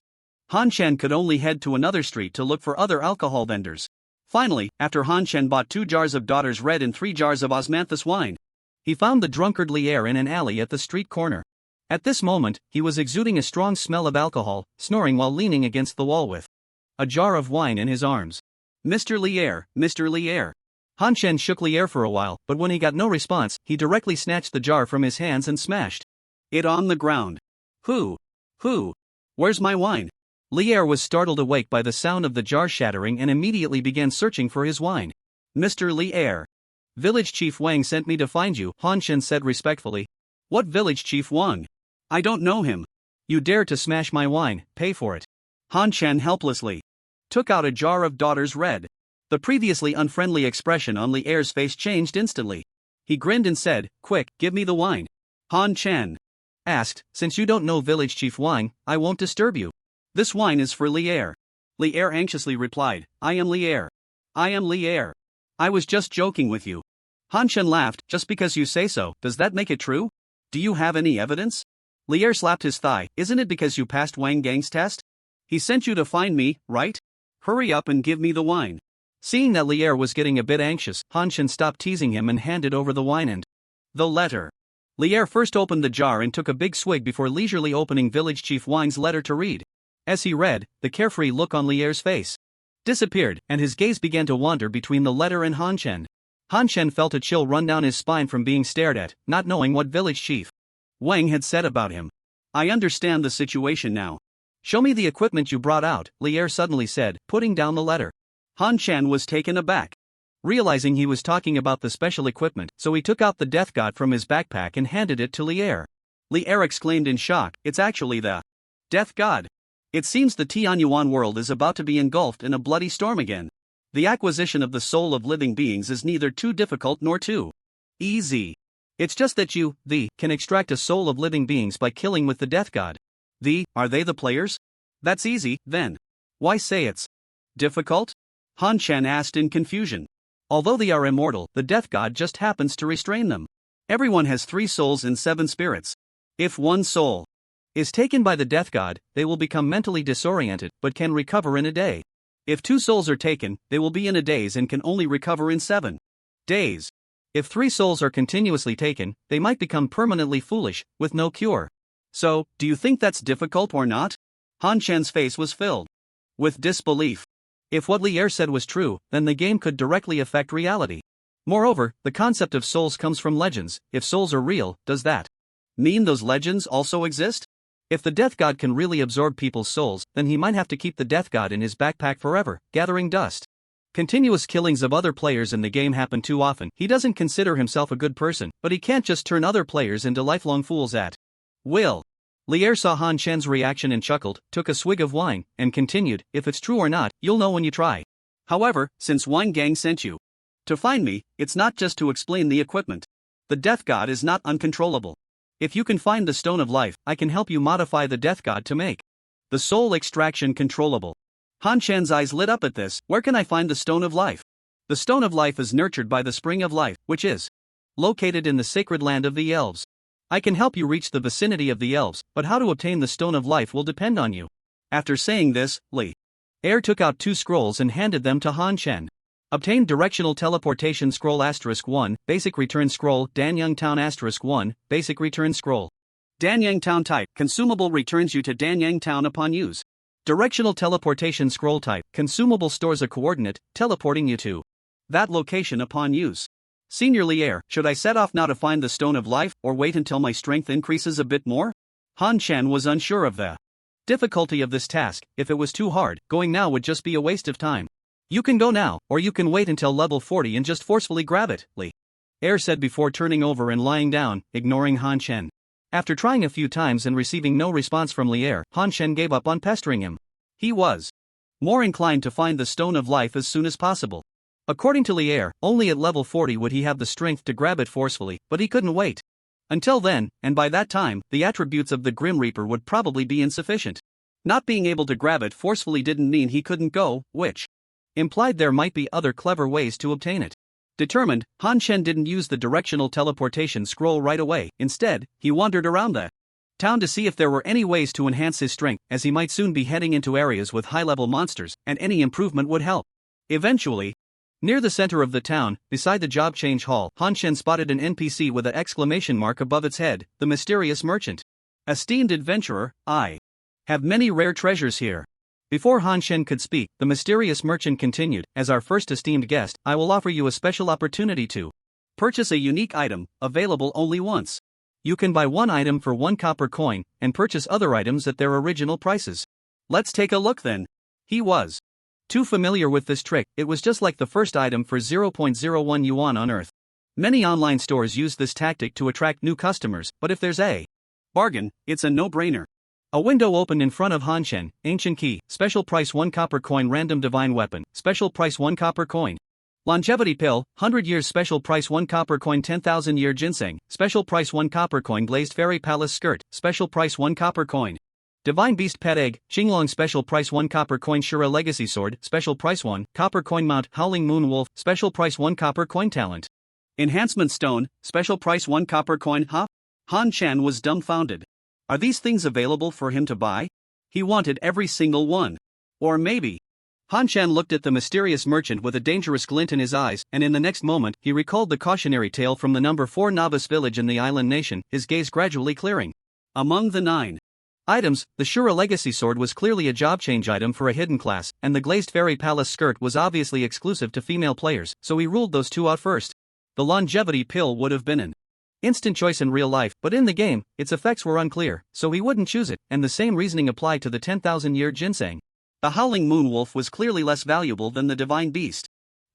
Han Chen could only head to another street to look for other alcohol vendors. Finally, after Han Chen bought 2 jars of daughter's red and 3 jars of osmanthus wine, he found the drunkardly heir in an alley at the street corner. At this moment, he was exuding a strong smell of alcohol, snoring while leaning against the wall with a jar of wine in his arms. Mr. Lier, Mr. Lier. Han Chen shook Lier for a while, but when he got no response, he directly snatched the jar from his hands and smashed it on the ground. Who? Where's my wine? Lier was startled awake by the sound of the jar shattering and immediately began searching for his wine. Mr. Lier. Village Chief Wang sent me to find you, Han Chen said respectfully. What Village Chief Wang? I don't know him. You dare to smash my wine, pay for it. Han Chen helplessly took out a jar of daughter's red. The previously unfriendly expression on Lier's face changed instantly. He grinned and said, Quick, give me the wine. Han Chen asked, Since you don't know Village Chief Wang, I won't disturb you. This wine is for Lier. Lier anxiously replied, I am Lier. I am Lier. I was just joking with you. Han Shen laughed, just because you say so, does that make it true? Do you have any evidence? Lier slapped his thigh, isn't it because you passed Wang Gang's test? He sent you to find me, right? Hurry up and give me the wine. Seeing that Lier was getting a bit anxious, Han Shen stopped teasing him and handed over the wine and the letter. Lier first opened the jar and took a big swig before leisurely opening Village Chief Wang's letter to read. As he read, the carefree look on Lier's face disappeared, and his gaze began to wander between the letter and Han Shen. Han Shen felt a chill run down his spine from being stared at, not knowing what Village Chief Wang had said about him. I understand the situation now. Show me the equipment you brought out, Lier suddenly said, putting down the letter. Han Shen was taken aback, realizing he was talking about the special equipment, so he took out the Death God from his backpack and handed it to Lier. Lier exclaimed in shock, it's actually the Death God. It seems the Tianyuan world is about to be engulfed in a bloody storm again. The acquisition of the soul of living beings is neither too difficult nor too easy. It's just that you, can extract a soul of living beings by killing with the Death God. Are they the players? That's easy, then. Why say it's difficult? Han Shen asked in confusion. Although they are immortal, the Death God just happens to restrain them. Everyone has 3 souls and 7 spirits. If one soul is taken by the Death God, they will become mentally disoriented but can recover in a day. If 2 souls are taken, they will be in a daze and can only recover in 7 days. If 3 souls are continuously taken, they might become permanently foolish, with no cure. So, do you think that's difficult or not? Han Shen's face was filled with disbelief. If what Lier said was true, then the game could directly affect reality. Moreover, the concept of souls comes from legends. If souls are real, does that mean those legends also exist? If the Death God can really absorb people's souls, then he might have to keep the Death God in his backpack forever, gathering dust. Continuous killings of other players in the game happen too often. He doesn't consider himself a good person, but he can't just turn other players into lifelong fools at will. Lier saw Han Shen's reaction and chuckled, took a swig of wine, and continued, if it's true or not, you'll know when you try. However, since Wang Gang sent you to find me, it's not just to explain the equipment. The Death God is not uncontrollable. If you can find the Stone of Life, I can help you modify the Death God to make the soul extraction controllable. Han Shen's eyes lit up at this. Where can I find the Stone of Life? The Stone of Life is nurtured by the Spring of Life, which is located in the sacred land of the elves. I can help you reach the vicinity of the elves, but how to obtain the Stone of Life will depend on you. After saying this, Lier took out 2 scrolls and handed them to Han Shen. Obtain Directional Teleportation Scroll *1, Basic Return Scroll, Danyang Town *1, Basic Return Scroll. Danyang Town type, consumable returns you to Danyang Town upon use. Directional Teleportation Scroll type, consumable stores a coordinate, teleporting you to that location upon use. Senior Lier, should I set off now to find the Stone of Life, or wait until my strength increases a bit more? Han Shen was unsure of the difficulty of this task. If it was too hard, going now would just be a waste of time. You can go now, or you can wait until level 40 and just forcefully grab it, Lier said before turning over and lying down, ignoring Han Shen. After trying a few times and receiving no response from Lier, Han Shen gave up on pestering him. He was more inclined to find the Stone of Life as soon as possible. According to Lier, only at level 40 would he have the strength to grab it forcefully, but he couldn't wait until then, and by that time, the attributes of the Grim Reaper would probably be insufficient. Not being able to grab it forcefully didn't mean he couldn't go, which implied there might be other clever ways to obtain it. Determined, Han Shen didn't use the Directional Teleportation Scroll right away. Instead, he wandered around the town to see if there were any ways to enhance his strength, as he might soon be heading into areas with high-level monsters, and any improvement would help. Eventually, near the center of the town, beside the job change hall, Han Shen spotted an NPC with an exclamation mark above its head, the mysterious merchant. Esteemed adventurer, I have many rare treasures here. Before Han Shen could speak, the mysterious merchant continued, as our first esteemed guest, I will offer you a special opportunity to purchase a unique item, available only once. You can buy 1 item for 1 copper coin, and purchase other items at their original prices. Let's take a look then. He was too familiar with this trick. It was just like the first item for 0.01 yuan on Earth. Many online stores use this tactic to attract new customers, but if there's a bargain, it's a no-brainer. A window opened in front of Han Shen. Ancient Key, special price 1 copper coin. Random Divine Weapon, special price 1 copper coin. Longevity Pill, 100 years, special price 1 copper coin. 10,000 year ginseng, special price 1 copper coin. Glazed Fairy Palace Skirt, special price 1 copper coin. Divine Beast Pet Egg, Qinglong Special Price 1 Copper Coin Shura Legacy Sword, Special Price 1, Copper Coin Mount Howling Moon Wolf, Special Price 1 Copper Coin Talent. Enhancement Stone, Special Price 1 Copper Coin. Han Chan was dumbfounded. Are these things available for him to buy? He wanted every single one. Or maybe. Han Chan looked at the mysterious merchant with a dangerous glint in his eyes, and in the next moment, he recalled the cautionary tale from the number 4 Novice village in the island nation, his gaze gradually clearing. Among the 9 items, the Shura Legacy Sword was clearly a job change item for a hidden class, and the Glazed Fairy Palace skirt was obviously exclusive to female players, so he ruled those two out first. The longevity pill would have been an instant choice in real life, but in the game, its effects were unclear, so he wouldn't choose it, and the same reasoning applied to the 10,000-year ginseng. The Howling Moon Wolf was clearly less valuable than the Divine Beast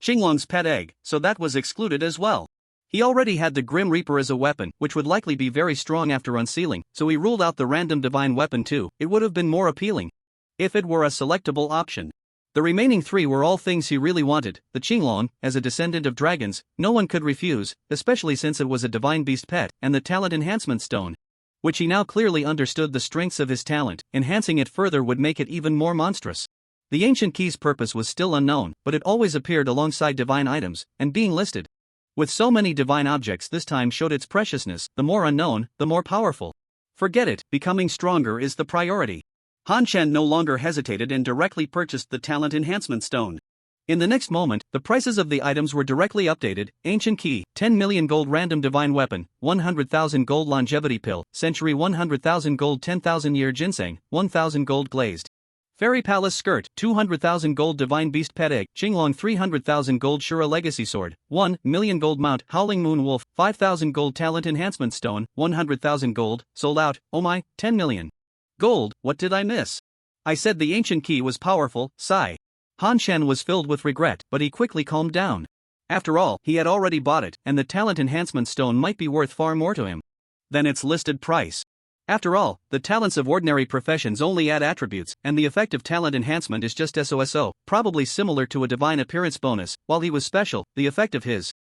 Qinglong's Pet Egg, so that was excluded as well. He already had the Grim Reaper as a weapon, which would likely be very strong after unsealing, so he ruled out the random divine weapon too. It would have been more appealing if it were a selectable option. The remaining 3 were all things he really wanted. The Qinglong, as a descendant of dragons, no one could refuse, especially since it was a divine beast pet, and the Talent Enhancement Stone, which he now clearly understood the strengths of his talent. Enhancing it further would make it even more monstrous. The Ancient Key's purpose was still unknown, but it always appeared alongside divine items, and being listed with so many divine objects this time showed its preciousness. The more unknown, the more powerful. Forget it, becoming stronger is the priority. Han Chen no longer hesitated and directly purchased the Talent Enhancement Stone. In the next moment, the prices of the items were directly updated. Ancient Key, 10 million gold random divine weapon, 100,000 gold longevity pill, century 100,000 gold 10,000 year ginseng, 1,000 gold glazed Fairy Palace skirt, 200,000 gold divine beast pet egg, Qinglong 300,000 gold Shura Legacy sword, 1 million gold mount Howling Moon Wolf, 5,000 gold Talent Enhancement Stone, 100,000 gold, sold out. Oh my, 10 million gold, what did I miss? I said the Ancient Key was powerful, sigh. Han Shen was filled with regret, but he quickly calmed down. After all, he had already bought it, and the Talent Enhancement Stone might be worth far more to him than its listed price. After all, the talents of ordinary professions only add attributes, and the effect of talent enhancement is just SOSO, probably similar to a divine appearance bonus. While he was special, the effect of his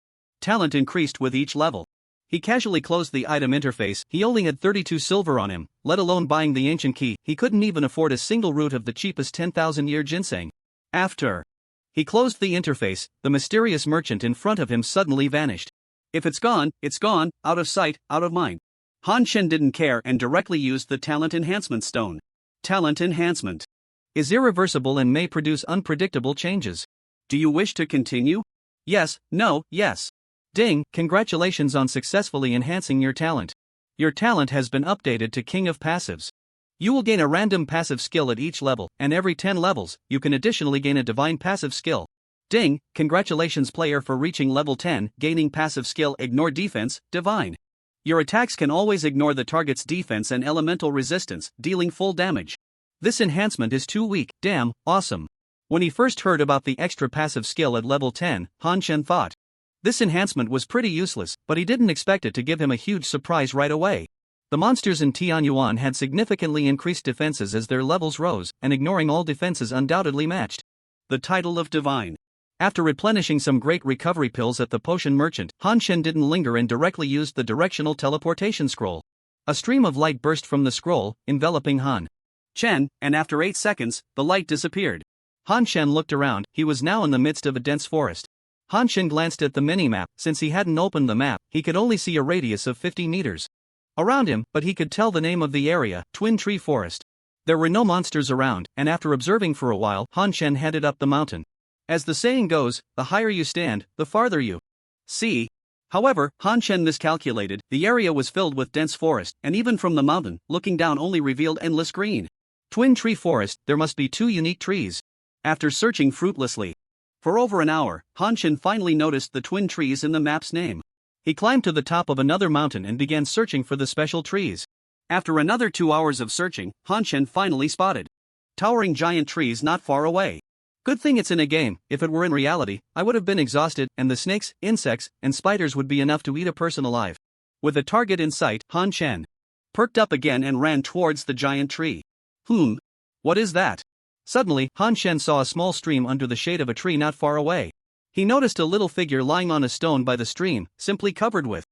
talent increased with each level. He casually closed the item interface. He only had 32 silver on him, let alone buying the Ancient Key. He couldn't even afford a single root of the cheapest 10,000 year ginseng. After he closed the interface, the mysterious merchant in front of him suddenly vanished. If it's gone, out of sight, out of mind. Han Shen didn't care and directly used the Talent Enhancement Stone. Talent Enhancement is irreversible and may produce unpredictable changes. Do you wish to continue? Yes, no, yes. Ding, congratulations on successfully enhancing your talent. Your talent has been updated to King of Passives. You will gain a random passive skill at each level, and every 10 levels, you can additionally gain a divine passive skill. Ding, congratulations player for reaching level 10, gaining passive skill Ignore Defense, Divine. Your attacks can always ignore the target's defense and elemental resistance, dealing full damage. This enhancement is too weak. Damn, awesome. When he first heard about the extra passive skill at level 10, Han Shen thought this enhancement was pretty useless, but he didn't expect it to give him a huge surprise right away. The monsters in Tianyuan had significantly increased defenses as their levels rose, and ignoring all defenses undoubtedly matched the title of Divine. After replenishing some great recovery pills at the potion merchant, Han Shen didn't linger and directly used the directional teleportation scroll. A stream of light burst from the scroll, enveloping Han Shen, and after 8 seconds, the light disappeared. Han Shen looked around. He was now in the midst of a dense forest. Han Shen glanced at the mini-map. Since he hadn't opened the map, he could only see a radius of 50 meters around him, but he could tell the name of the area, Twin Tree Forest. There were no monsters around, and after observing for a while, Han Shen headed up the mountain. As the saying goes, the higher you stand, the farther you see. However, Han Shen miscalculated. The area was filled with dense forest, and even from the mountain, looking down only revealed endless green. Twin Tree Forest, there must be 2 unique trees. After searching fruitlessly for over an hour, Han Shen finally noticed the twin trees in the map's name. He climbed to the top of another mountain and began searching for the special trees. After another 2 hours of searching, Han Shen finally spotted towering giant trees not far away. Good thing it's in a game. If it were in reality, I would have been exhausted, and the snakes, insects, and spiders would be enough to eat a person alive. With a target in sight, Han Shen perked up again and ran towards the giant tree. What is that? Suddenly, Han Shen saw a small stream under the shade of a tree not far away. He noticed a little figure lying on a stone by the stream, simply covered with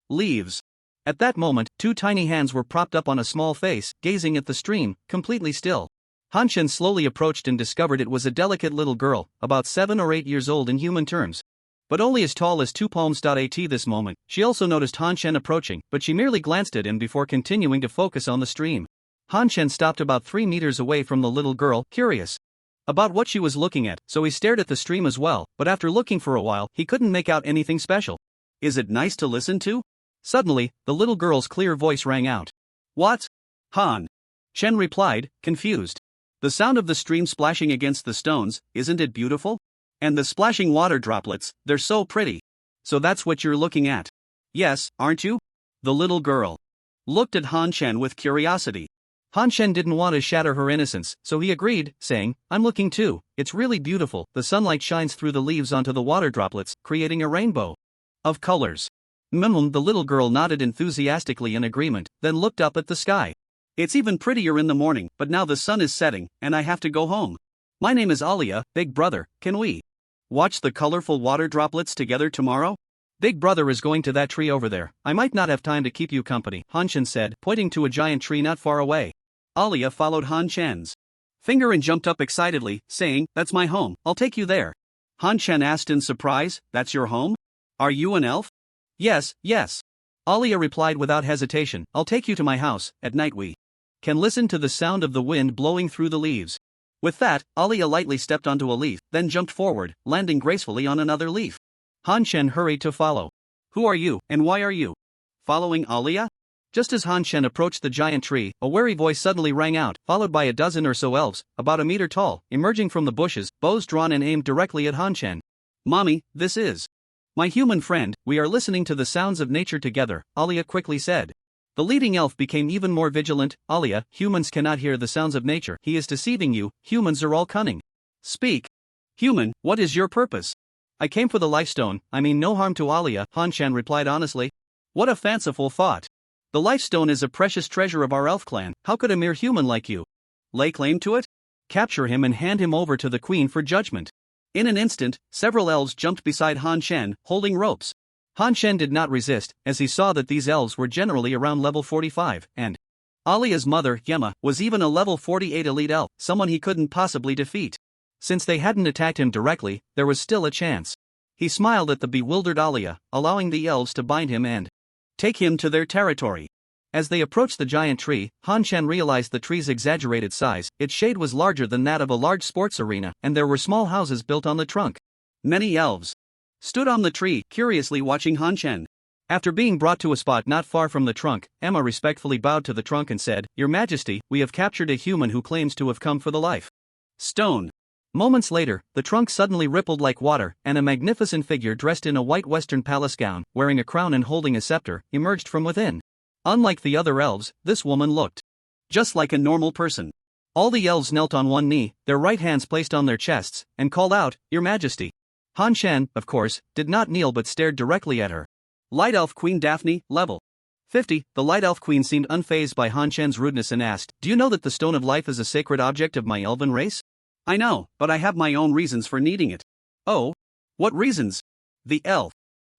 leaves. At that moment, two tiny hands were propped up on a small face, gazing at the stream, completely still. Han Shen slowly approached and discovered it was a delicate little girl, about 7 or 8 years old in human terms, but only as tall as 2 palms. At this moment, she also noticed Han Shen approaching, but she merely glanced at him before continuing to focus on the stream. Han Shen stopped about 3 meters away from the little girl, curious about what she was looking at, so he stared at the stream as well, but after looking for a while, he couldn't make out anything special. Is it nice to listen to? Suddenly, the little girl's clear voice rang out. What? Han Shen replied, confused. The sound of the stream splashing against the stones, isn't it beautiful? And the splashing water droplets, they're so pretty. So that's what you're looking at? Yes, aren't you? The little girl looked at Han Shen with curiosity. Han Shen didn't want to shatter her innocence, so he agreed, saying, I'm looking too, it's really beautiful. The sunlight shines through the leaves onto the water droplets, creating a rainbow of colors. The little girl nodded enthusiastically in agreement, then looked up at the sky. It's even prettier in the morning, but now the sun is setting, and I have to go home. My name is Alia, big brother, can we watch the colorful water droplets together tomorrow? Big brother is going to that tree over there. I might not have time to keep you company, Han Shen said, pointing to a giant tree not far away. Alia followed Han Shen's finger and jumped up excitedly, saying, That's my home, I'll take you there. Han Shen asked in surprise, That's your home? Are you an elf? Yes, yes. Alia replied without hesitation, I'll take you to my house. At night we can listen to the sound of the wind blowing through the leaves. With that, Alia lightly stepped onto a leaf, then jumped forward, landing gracefully on another leaf. Han Shen hurried to follow. Who are you, and why are you following Alia? Just as Han Shen approached the giant tree, a wary voice suddenly rang out, followed by a dozen or so elves, about a meter tall, emerging from the bushes, bows drawn and aimed directly at Han Shen. Mommy, this is my human friend, we are listening to the sounds of nature together, Alia quickly said. The leading elf became even more vigilant. Alia, humans cannot hear the sounds of nature, he is deceiving you, humans are all cunning. Speak. Human, what is your purpose? I came for the lifestone, I mean no harm to Alia, Han Shen replied honestly. What a fanciful thought. The lifestone is a precious treasure of our elf clan, how could a mere human like you lay claim to it? Capture him and hand him over to the queen for judgment. In an instant, several elves jumped beside Han Shen, holding ropes. Han Shen did not resist, as he saw that these elves were generally around level 45, and Alia's mother, Yema, was even a level 48 elite elf, someone he couldn't possibly defeat. Since they hadn't attacked him directly, there was still a chance. He smiled at the bewildered Alia, allowing the elves to bind him and take him to their territory. As they approached the giant tree, Han Shen realized the tree's exaggerated size. Its shade was larger than that of a large sports arena, and there were small houses built on the trunk. Many elves stood on the tree, curiously watching Han Shen. After being brought to a spot not far from the trunk, Emma respectfully bowed to the trunk and said, Your Majesty, we have captured a human who claims to have come for the life stone. Moments later, the trunk suddenly rippled like water, and a magnificent figure dressed in a white Western palace gown, wearing a crown and holding a scepter, emerged from within. Unlike the other elves, this woman looked just like a normal person. All the elves knelt on one knee, their right hands placed on their chests, and called out, Your Majesty. Han Shen, of course, did not kneel but stared directly at her. Light Elf Queen Daphne, level 50. The Light Elf Queen seemed unfazed by Han Shen's rudeness and asked, Do you know that the Stone of Life is a sacred object of my elven race? I know, but I have my own reasons for needing it. Oh? What reasons? The Elf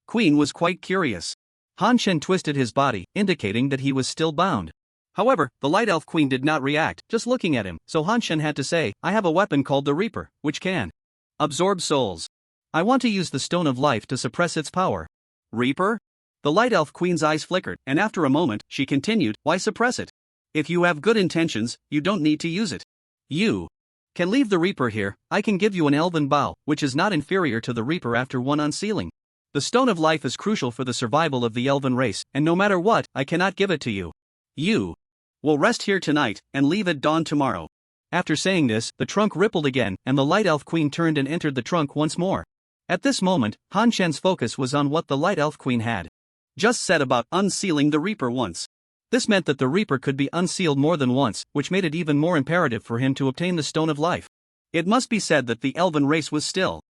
Queen was quite curious. Han Shen twisted his body, indicating that he was still bound. However, the Light Elf Queen did not react, just looking at him, so Han Shen had to say, I have a weapon called the Reaper, which can absorb souls. I want to use the Stone of Life to suppress its power. Reaper? The Light Elf Queen's eyes flickered, and after a moment, she continued, Why suppress it? If you have good intentions, you don't need to use it. You can leave the Reaper here. I can give you an elven bow, which is not inferior to the Reaper after one unsealing. The Stone of Life is crucial for the survival of the elven race, and no matter what, I cannot give it to you. You will rest here tonight, and leave at dawn tomorrow. After saying this, the trunk rippled again, and the Light Elf Queen turned and entered the trunk once more. At this moment, Han Shen's focus was on what the Light Elf Queen had just said about unsealing the Reaper once. This meant that the Reaper could be unsealed more than once, which made it even more imperative for him to obtain the Stone of Life. It must be said that the elven race was still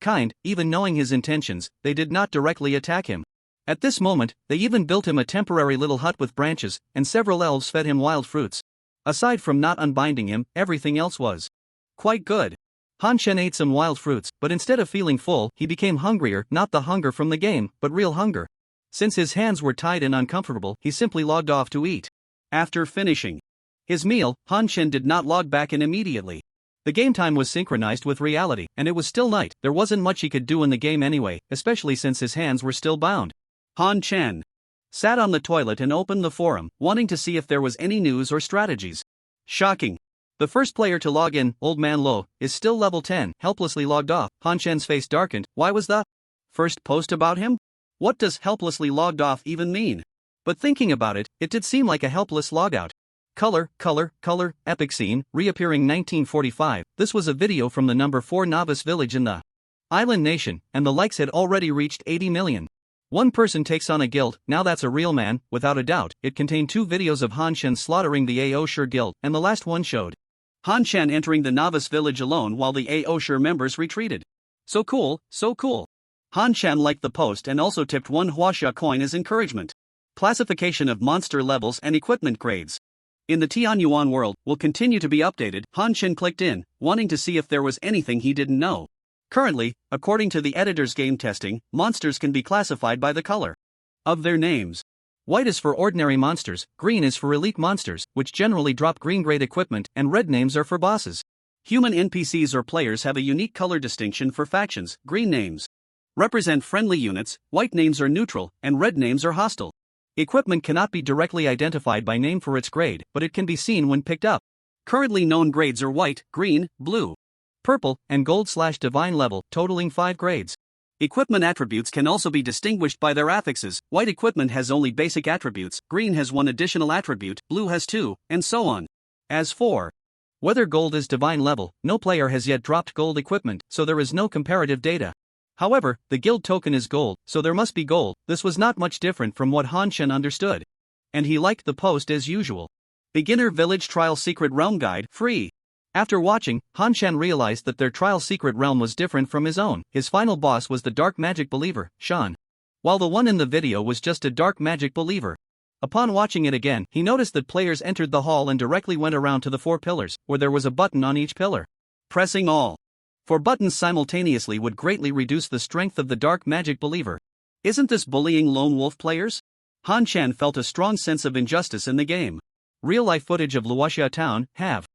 kind, even knowing his intentions, they did not directly attack him. At this moment, they even built him a temporary little hut with branches, and several elves fed him wild fruits. Aside from not unbinding him, everything else was quite good. Han Shen ate some wild fruits, but instead of feeling full, he became hungrier, not the hunger from the game, but real hunger. Since his hands were tied and uncomfortable, he simply logged off to eat. After finishing his meal, Han Chen did not log back in immediately. The game time was synchronized with reality, and it was still night. There wasn't much he could do in the game anyway, especially since his hands were still bound. Han Chen sat on the toilet and opened the forum, wanting to see if there was any news or strategies. Shocking. The first player to log in, Old Man Lo, is still level 10, helplessly logged off. Han Chen's face darkened. Why was the first post about him? What does helplessly logged off even mean? But thinking about it, it did seem like a helpless logout. Color, epic scene, reappearing 1945. This was a video from the number 4 Novice village in the island nation, and the likes had already reached 80 million. One person takes on a guild, now that's a real man, without a doubt. It contained 2 videos of Han Chen slaughtering the Aoshur guild, and the last one showed Han Chen entering the Novice village alone while the Aoshur members retreated. So cool, so cool. Han Chen liked the post and also tipped 1 Huaxia coin as encouragement. Classification of monster levels and equipment grades. In the Tianyuan world, will continue to be updated. Han Chen clicked in, wanting to see if there was anything he didn't know. Currently, according to the editor's game testing, monsters can be classified by the color of their names. White is for ordinary monsters, green is for elite monsters, which generally drop green grade equipment, and red names are for bosses. Human NPCs or players have a unique color distinction for factions. Green names represent friendly units, white names are neutral, and red names are hostile. Equipment cannot be directly identified by name for its grade, but it can be seen when picked up. Currently known grades are white, green, blue, purple, and gold/divine level, totaling 5 grades. Equipment attributes can also be distinguished by their affixes. White equipment has only basic attributes, green has 1 additional attribute, blue has 2, and so on. As for whether gold is divine level, no player has yet dropped gold equipment, so there is no comparative data. However, the guild token is gold, so there must be gold. This was not much different from what Han Chen understood. And he liked the post as usual. Beginner Village Trial Secret Realm Guide, free. After watching, Han Chen realized that their trial secret realm was different from his own. His final boss was the dark magic believer, Shaun, while the one in the video was just a dark magic believer. Upon watching it again, he noticed that players entered the hall and directly went around to the 4 pillars, where there was a button on each pillar. Pressing all 4 buttons simultaneously would greatly reduce the strength of the dark magic believer. Isn't this bullying lone wolf players? Han Chen felt a strong sense of injustice in the game. Real-life footage of Luoxia town, have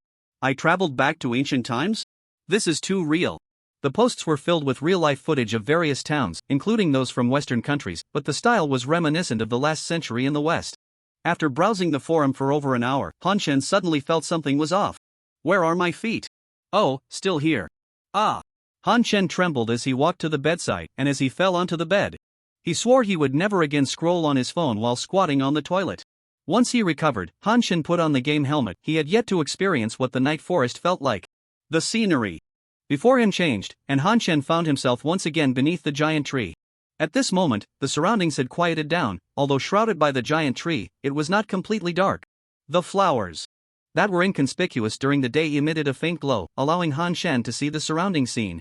I traveled back to ancient times? This is too real. The posts were filled with real-life footage of various towns, including those from Western countries, but the style was reminiscent of the last century in the West. After browsing the forum for over an hour, Han Chen suddenly felt something was off. Where are my feet? Oh, still here. Ah! Han Chen trembled as he walked to the bedside, and as he fell onto the bed, he swore he would never again scroll on his phone while squatting on the toilet. Once he recovered, Han Chen put on the game helmet. He had yet to experience what the night forest felt like. The scenery before him changed, and Han Chen found himself once again beneath the giant tree. At this moment, the surroundings had quieted down. Although shrouded by the giant tree, it was not completely dark. The flowers that were inconspicuous during the day emitted a faint glow, allowing Han Chen to see the surrounding scene.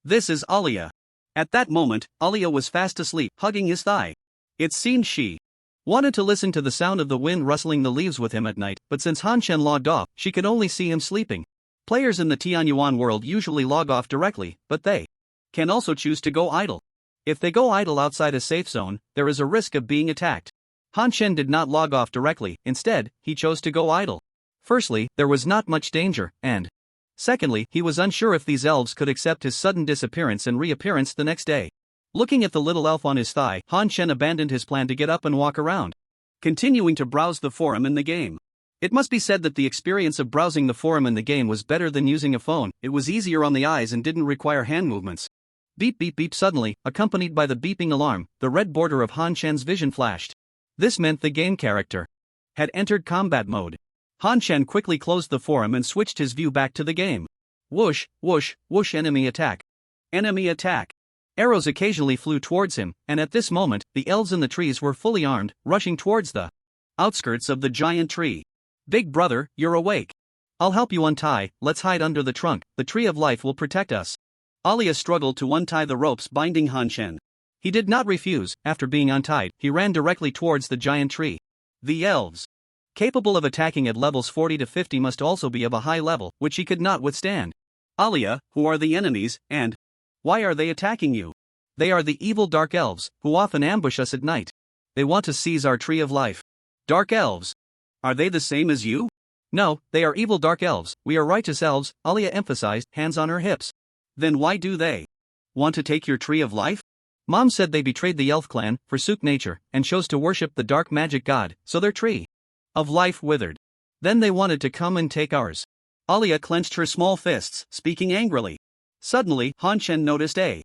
This is Alia. At that moment, Alia was fast asleep, hugging his thigh. It seemed she wanted to listen to the sound of the wind rustling the leaves with him at night, but since Han Chen logged off, she could only see him sleeping. Players in the Tianyuan world usually log off directly, but they can also choose to go idle. If they go idle outside a safe zone, there is a risk of being attacked. Han Chen did not log off directly, instead, he chose to go idle. Firstly, there was not much danger, and secondly, he was unsure if these elves could accept his sudden disappearance and reappearance the next day. Looking at the little elf on his thigh, Han Chen abandoned his plan to get up and walk around, continuing to browse the forum in the game. It must be said that the experience of browsing the forum in the game was better than using a phone. It was easier on the eyes and didn't require hand movements. Beep beep beep. Suddenly, accompanied by the beeping alarm, the red border of Han Chen's vision flashed. This meant the game character had entered combat mode. Han Chen quickly closed the forum and switched his view back to the game. Whoosh, whoosh, whoosh. Enemy attack. Enemy attack. Arrows occasionally flew towards him, and at this moment, the elves in the trees were fully armed, rushing towards the outskirts of the giant tree. Big brother, you're awake. I'll help you untie. Let's hide under the trunk. The tree of life will protect us. Alia struggled to untie the ropes binding Han Chen. He did not refuse. After being untied, he ran directly towards the giant tree. The elves, capable of attacking at levels 40 to 50, must also be of a high level, which he could not withstand. Alia, who are the enemies, and why are they attacking you? They are the evil dark elves, who often ambush us at night. They want to seize our tree of life. Dark elves. Are they the same as you? No, they are evil dark elves. We are righteous elves, Alia emphasized, hands on her hips. Then why do they want to take your tree of life? Mom said they betrayed the elf clan, forsook nature, and chose to worship the dark magic god, so their tree of life withered. Then they wanted to come and take ours. Alia clenched her small fists, speaking angrily. Suddenly, Han Shen noticed a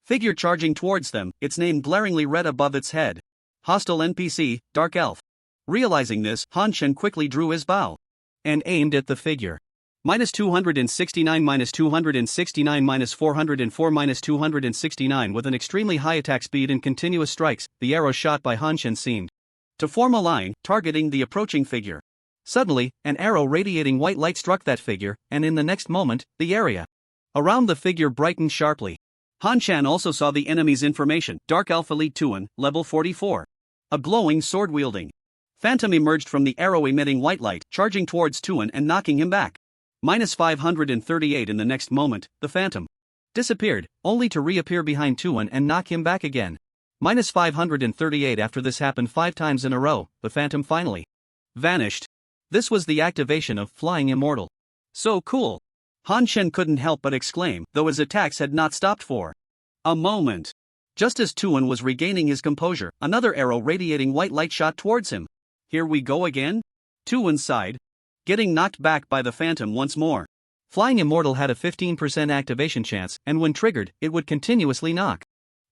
figure charging towards them, its name glaringly red above its head. Hostile NPC, Dark Elf. Realizing this, Han Shen quickly drew his bow and aimed at the figure. -269, -269, -404, -269 with an extremely high attack speed and continuous strikes, the arrow shot by Han Shen seemed to form a line, targeting the approaching figure. Suddenly, an arrow radiating white light struck that figure, and in the next moment, the area around the figure brightened sharply. Han Shan also saw the enemy's information, Dark Elf Elite Tuan, level 44. A glowing sword-wielding phantom emerged from the arrow-emitting white light, charging towards Tuan and knocking him back. -538 in the next moment, the phantom disappeared, only to reappear behind Tuan and knock him back again. -538 after this happened 5 times in a row, the phantom finally vanished. This was the activation of Flying Immortal. So cool! Han Shen couldn't help but exclaim, though his attacks had not stopped for a moment. Just as Tuan was regaining his composure, another arrow radiating white light shot towards him. Here we go again? Tuan sighed, getting knocked back by the phantom once more. Flying Immortal had a 15% activation chance, and when triggered, it would continuously knock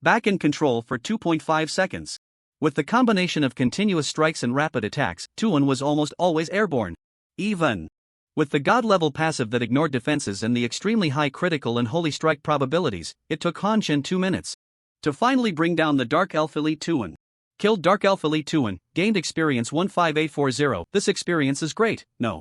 back in control for 2.5 seconds. With the combination of continuous strikes and rapid attacks, Tuan was almost always airborne. Even with the god-level passive that ignored defenses and the extremely high critical and holy strike probabilities, it took Han Shen 2 minutes to finally bring down the Dark Elf Elite Tuan. Killed Dark Elf Elite Tuan, gained experience 15840. This experience is great, no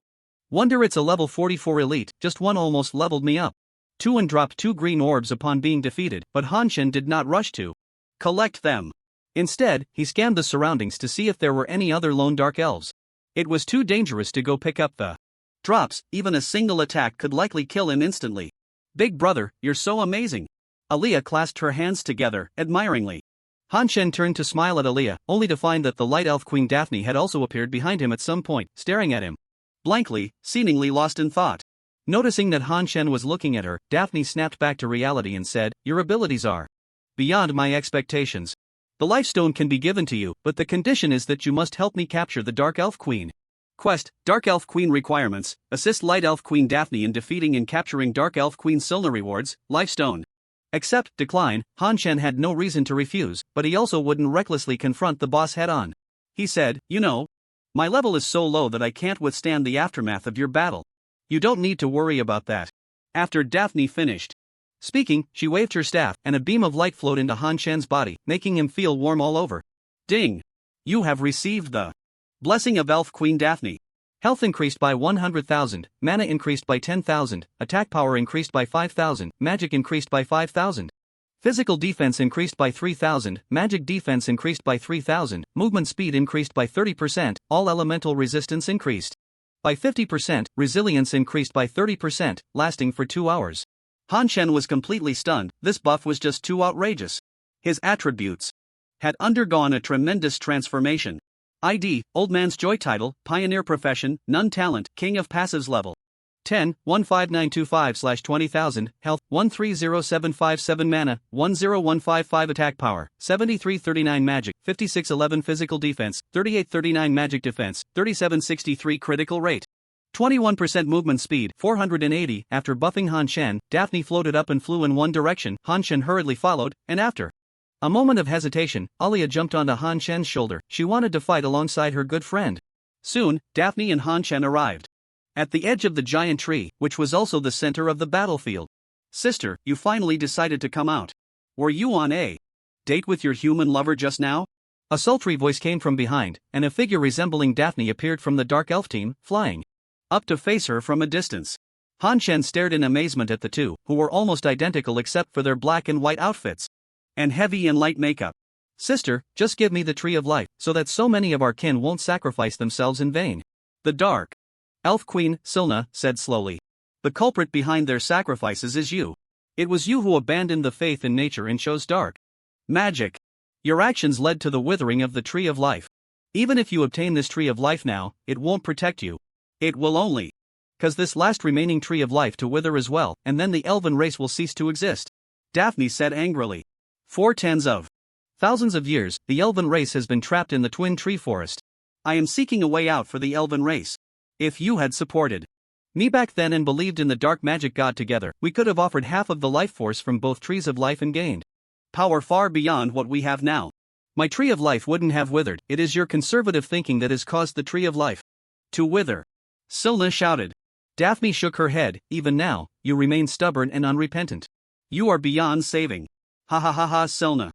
wonder it's a level 44 elite, just one almost leveled me up. Tuan dropped 2 green orbs upon being defeated, but Han Shen did not rush to collect them. Instead, he scanned the surroundings to see if there were any other lone dark elves. It was too dangerous to go pick up the drops, even a single attack could likely kill him instantly. Big brother, you're so amazing. Alia clasped her hands together, admiringly. Han Shen turned to smile at Alia, only to find that the Light Elf Queen Daphne had also appeared behind him at some point, staring at him blankly, seemingly lost in thought. Noticing that Han Shen was looking at her, Daphne snapped back to reality and said, "Your abilities are beyond my expectations. The Life Stone can be given to you, but the condition is that you must help me capture the Dark Elf Queen." Quest: Dark Elf Queen Requirements: assist Light Elf Queen Daphne in defeating and capturing Dark Elf Queen Silna. Rewards: Life Stone. Accept, decline. Han Shen had no reason to refuse, but he also wouldn't recklessly confront the boss head-on. He said, "You know, my level is so low that I can't withstand the aftermath of your battle. You don't need to worry about that." After Daphne finished speaking, she waved her staff, and a beam of light flowed into Han Shen's body, making him feel warm all over. Ding! You have received the Blessing of Elf Queen Daphne. Health increased by 100,000, mana increased by 10,000, attack power increased by 5,000, magic increased by 5,000. Physical defense increased by 3,000, magic defense increased by 3,000, movement speed increased by 30%, all elemental resistance increased by 50%, resilience increased by 30%, lasting for 2 hours. Han Shen was completely stunned. This buff was just too outrageous. His attributes had undergone a tremendous transformation. ID, Old Man's Joy title, Pioneer profession, None talent, King of Passives level 10, 15925/20,000, health, 130757 mana, 10155 attack power, 7339 magic, 5611 physical defense, 3839 magic defense, 3763 critical rate. 21% movement speed, 480. After buffing Han Shen, Daphne floated up and flew in one direction. Han Shen hurriedly followed, and after a moment of hesitation, Alia jumped onto Han Shen's shoulder. She wanted to fight alongside her good friend. Soon, Daphne and Han Shen arrived at the edge of the giant tree, which was also the center of the battlefield. "Sister, you finally decided to come out. Were you on a date with your human lover just now?" A sultry voice came from behind, and a figure resembling Daphne appeared from the Dark Elf team, flying up to face her from a distance. Han Shen stared in amazement at the two, who were almost identical except for their black and white outfits and heavy and light makeup. "Sister, just give me the Tree of Life, so that so many of our kin won't sacrifice themselves in vain." The Dark Elf Queen, Silna, said slowly. "The culprit behind their sacrifices is you. It was you who abandoned the faith in nature and chose dark Magic. Your actions led to the withering of the Tree of Life. Even if you obtain this Tree of Life now, it won't protect you. It will only cause this last remaining Tree of Life to wither as well, and then the elven race will cease to exist. Daphne said angrily. For tens of thousands of years, the elven race has been trapped in the Twin Tree Forest. I am seeking a way out for the elven race. If you had supported me back then and believed in the dark magic god together, we could have offered half of the life force from both trees of life and gained power far beyond what we have now. My Tree of Life wouldn't have withered. It is your conservative thinking that has caused the Tree of Life to wither. Silna shouted. Daphne shook her head. Even now, you remain stubborn and unrepentant. You are beyond saving. Ha ha ha ha. Silna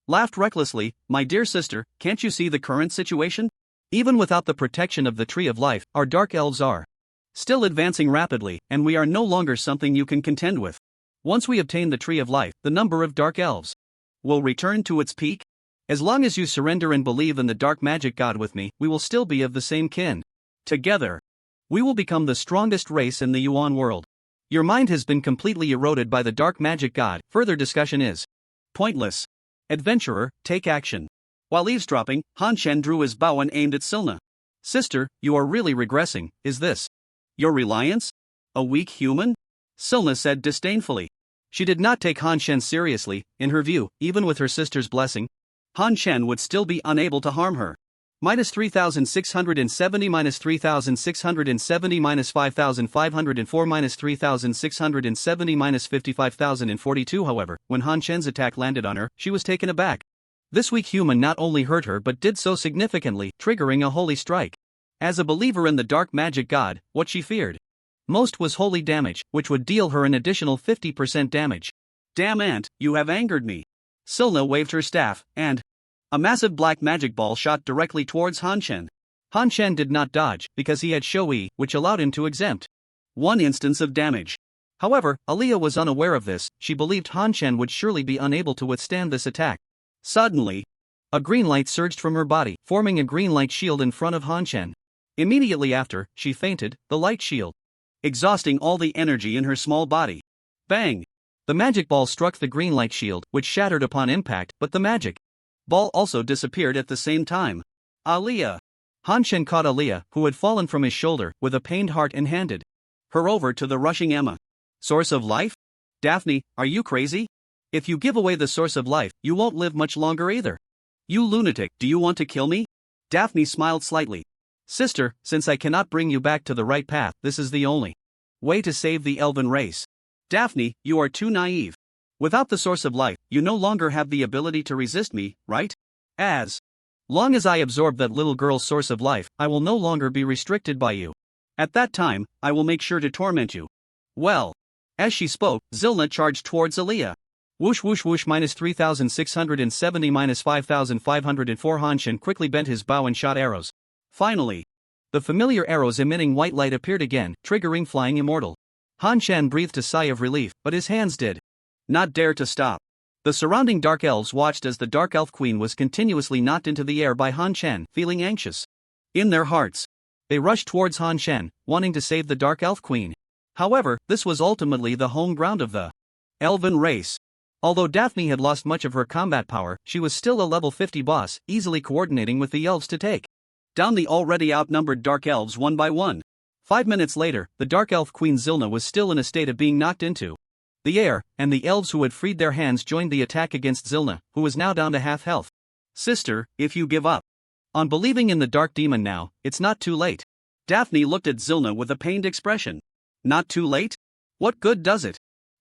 laughed recklessly. My dear sister, can't you see the current situation? Even without the protection of the Tree of Life, our dark elves are still advancing rapidly, and we are no longer something you can contend with. Once we obtain the Tree of Life, the number of dark elves will return to its peak. As long as you surrender and believe in the dark magic god with me, we will still be of the same kin. Together, we will become the strongest race in the Yuan world. Your mind has been completely eroded by the dark magic god. Further discussion is pointless. Adventurer, take action. While eavesdropping, Han Shen drew his bow and aimed at Silna. Sister, you are really regressing. Is this your reliance? A weak human? Silna said disdainfully. She did not take Han Shen seriously. In her view, even with her sister's blessing, Han Shen would still be unable to harm her. Minus 3,670 minus 3,670 minus 5,504 minus 3,670 minus 55,042. However, when Han Shen's attack landed on her, she was taken aback. This weak human not only hurt her but did so significantly, triggering a holy strike. As a believer in the dark magic god, what she feared most was holy damage, which would deal her an additional 50% damage. Damn aunt, you have angered me. Silna waved her staff, and a massive black magic ball shot directly towards Han Shen. Han Shen did not dodge, because he had Shou-Yi, which allowed him to exempt one instance of damage. However, Aliyah was unaware of this. She believed Han Shen would surely be unable to withstand this attack. Suddenly, a green light surged from her body, forming a green light shield in front of Han Shen. Immediately after, she fainted, the light shield exhausting all the energy in her small body. Bang! The magic ball struck the green light shield, which shattered upon impact, but the magic ball also disappeared at the same time. Aliyah! Han Shen caught Aliyah, who had fallen from his shoulder, with a pained heart and handed her over to the rushing Emma. Source of life? Daphne, are you crazy? If you give away the source of life, you won't live much longer either. You lunatic, do you want to kill me? Daphne smiled slightly. Sister, since I cannot bring you back to the right path, this is the only way to save the elven race. Daphne, you are too naive. Without the source of life, you no longer have the ability to resist me, right? As long as I absorb that little girl's source of life, I will no longer be restricted by you. At that time, I will make sure to torment you. Well. As she spoke, Zilna charged towards Aliyah. Whoosh whoosh whoosh minus 3,670 minus 5,504. Han Shen quickly bent his bow and shot arrows. Finally, the familiar arrows emitting white light appeared again, triggering Flying Immortal. Han Shen breathed a sigh of relief, but his hands did not dare to stop. The surrounding dark elves watched as the dark elf queen was continuously knocked into the air by Han Shen, feeling anxious. In their hearts, they rushed towards Han Shen, wanting to save the dark elf queen. However, this was ultimately the home ground of the elven race. Although Daphne had lost much of her combat power, she was still a level 50 boss, easily coordinating with the elves to take down the already outnumbered dark elves one by one. 5 minutes later, the dark elf queen Zilna was still in a state of being knocked into the air, and the elves who had freed their hands joined the attack against Zilna, who was now down to half health. Sister, if you give up on believing in the dark demon now, it's not too late. Daphne looked at Zilna with a pained expression. Not too late? What good does it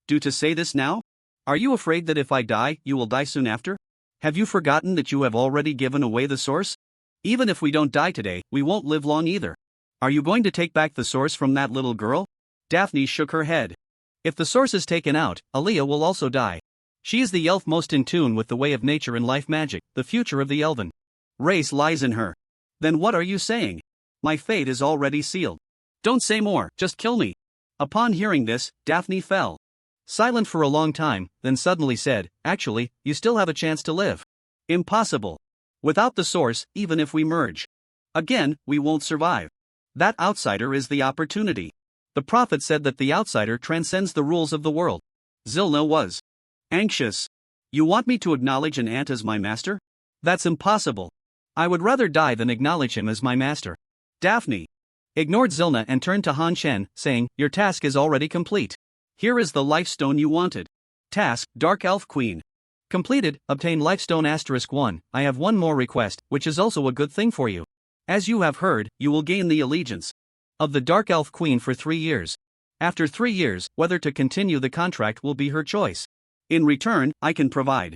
do to say this now? Are you afraid that if I die, you will die soon after? Have you forgotten that you have already given away the source? Even if we don't die today, we won't live long either. Are you going to take back the source from that little girl? Daphne shook her head. If the source is taken out, Aliyah will also die. She is the elf most in tune with the way of nature and life magic. The future of the elven race lies in her. Then what are you saying? My fate is already sealed. Don't say more, just kill me. Upon hearing this, Daphne fell silent for a long time, then suddenly said, actually, you still have a chance to live. Impossible. Without the source, even if we merge again, we won't survive. That outsider is the opportunity. The prophet said that the outsider transcends the rules of the world. Zilna was anxious. You want me to acknowledge an ant as my master? That's impossible. I would rather die than acknowledge him as my master. Daphne ignored Zilna and turned to Han Shen, saying, Your task is already complete. Here is the life stone you wanted. Task, Dark Elf Queen. Completed, obtain Lifestone *1. I have one more request, which is also a good thing for you. As you have heard, you will gain the allegiance of the Dark Elf Queen for 3 years. After 3 years, whether to continue the contract will be her choice. In return, I can provide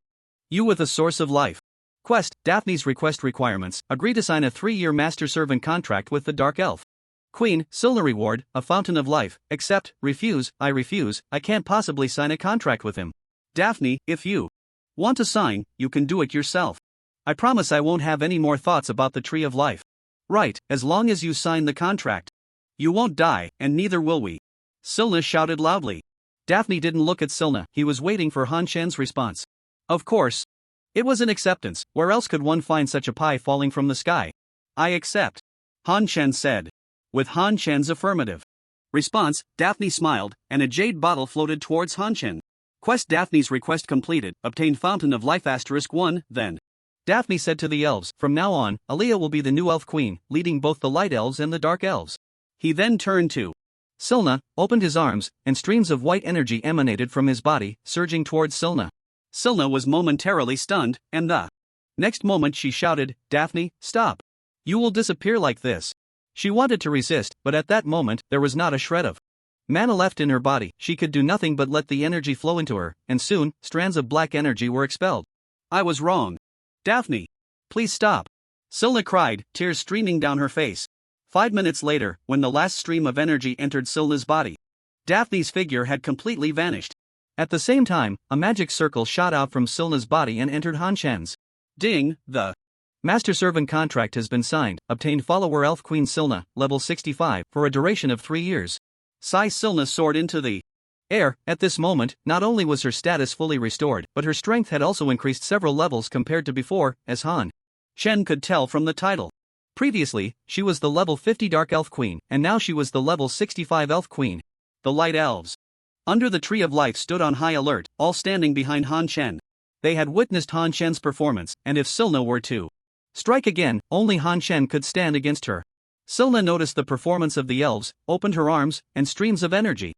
you with a source of life. Quest, Daphne's request requirements, agree to sign a 3-year master-servant contract with the Dark Elf Queen, Silna reward, a fountain of life, accept, refuse, I can't possibly sign a contract with him. Daphne, if you want to sign, you can do it yourself. I promise I won't have any more thoughts about the Tree of Life. Right, as long as you sign the contract. You won't die, and neither will we. Silna shouted loudly. Daphne didn't look at Silna, he was waiting for Han Shen's response. Of course. It was an acceptance, where else could one find such a pie falling from the sky? I accept. Han Shen said. With Han Shen's affirmative response, Daphne smiled, and a jade bottle floated towards Han Shen. Quest, Daphne's request completed, obtain Fountain of Life *1, then. Daphne said to the elves, From now on, Aaliyah will be the new elf queen, leading both the light elves and the dark elves. He then turned to Silna, opened his arms, and streams of white energy emanated from his body, surging towards Silna. Silna was momentarily stunned, and the next moment she shouted, Daphne, stop. You will disappear like this. She wanted to resist, but at that moment, there was not a shred of mana left in her body. She could do nothing but let the energy flow into her, and soon, strands of black energy were expelled. I was wrong. Daphne, please stop. Silna cried, tears streaming down her face. 5 minutes later, when the last stream of energy entered Silna's body, Daphne's figure had completely vanished. At the same time, a magic circle shot out from Silna's body and entered Han Shen's. Ding, the Master Servant contract has been signed, obtained follower Elf Queen Silna, level 65, for a duration of 3 years. Sai Silna soared into the air. At this moment, not only was her status fully restored, but her strength had also increased several levels compared to before, as Han Shen could tell from the title. Previously, she was the level 50 Dark Elf Queen, and now she was the level 65 Elf Queen. The Light Elves under the Tree of Life stood on high alert, all standing behind Han Shen. They had witnessed Han Shen's performance, and if Silna were to strike again, only Han Shen could stand against her. Silna noticed the performance of the elves, opened her arms, and streams of energy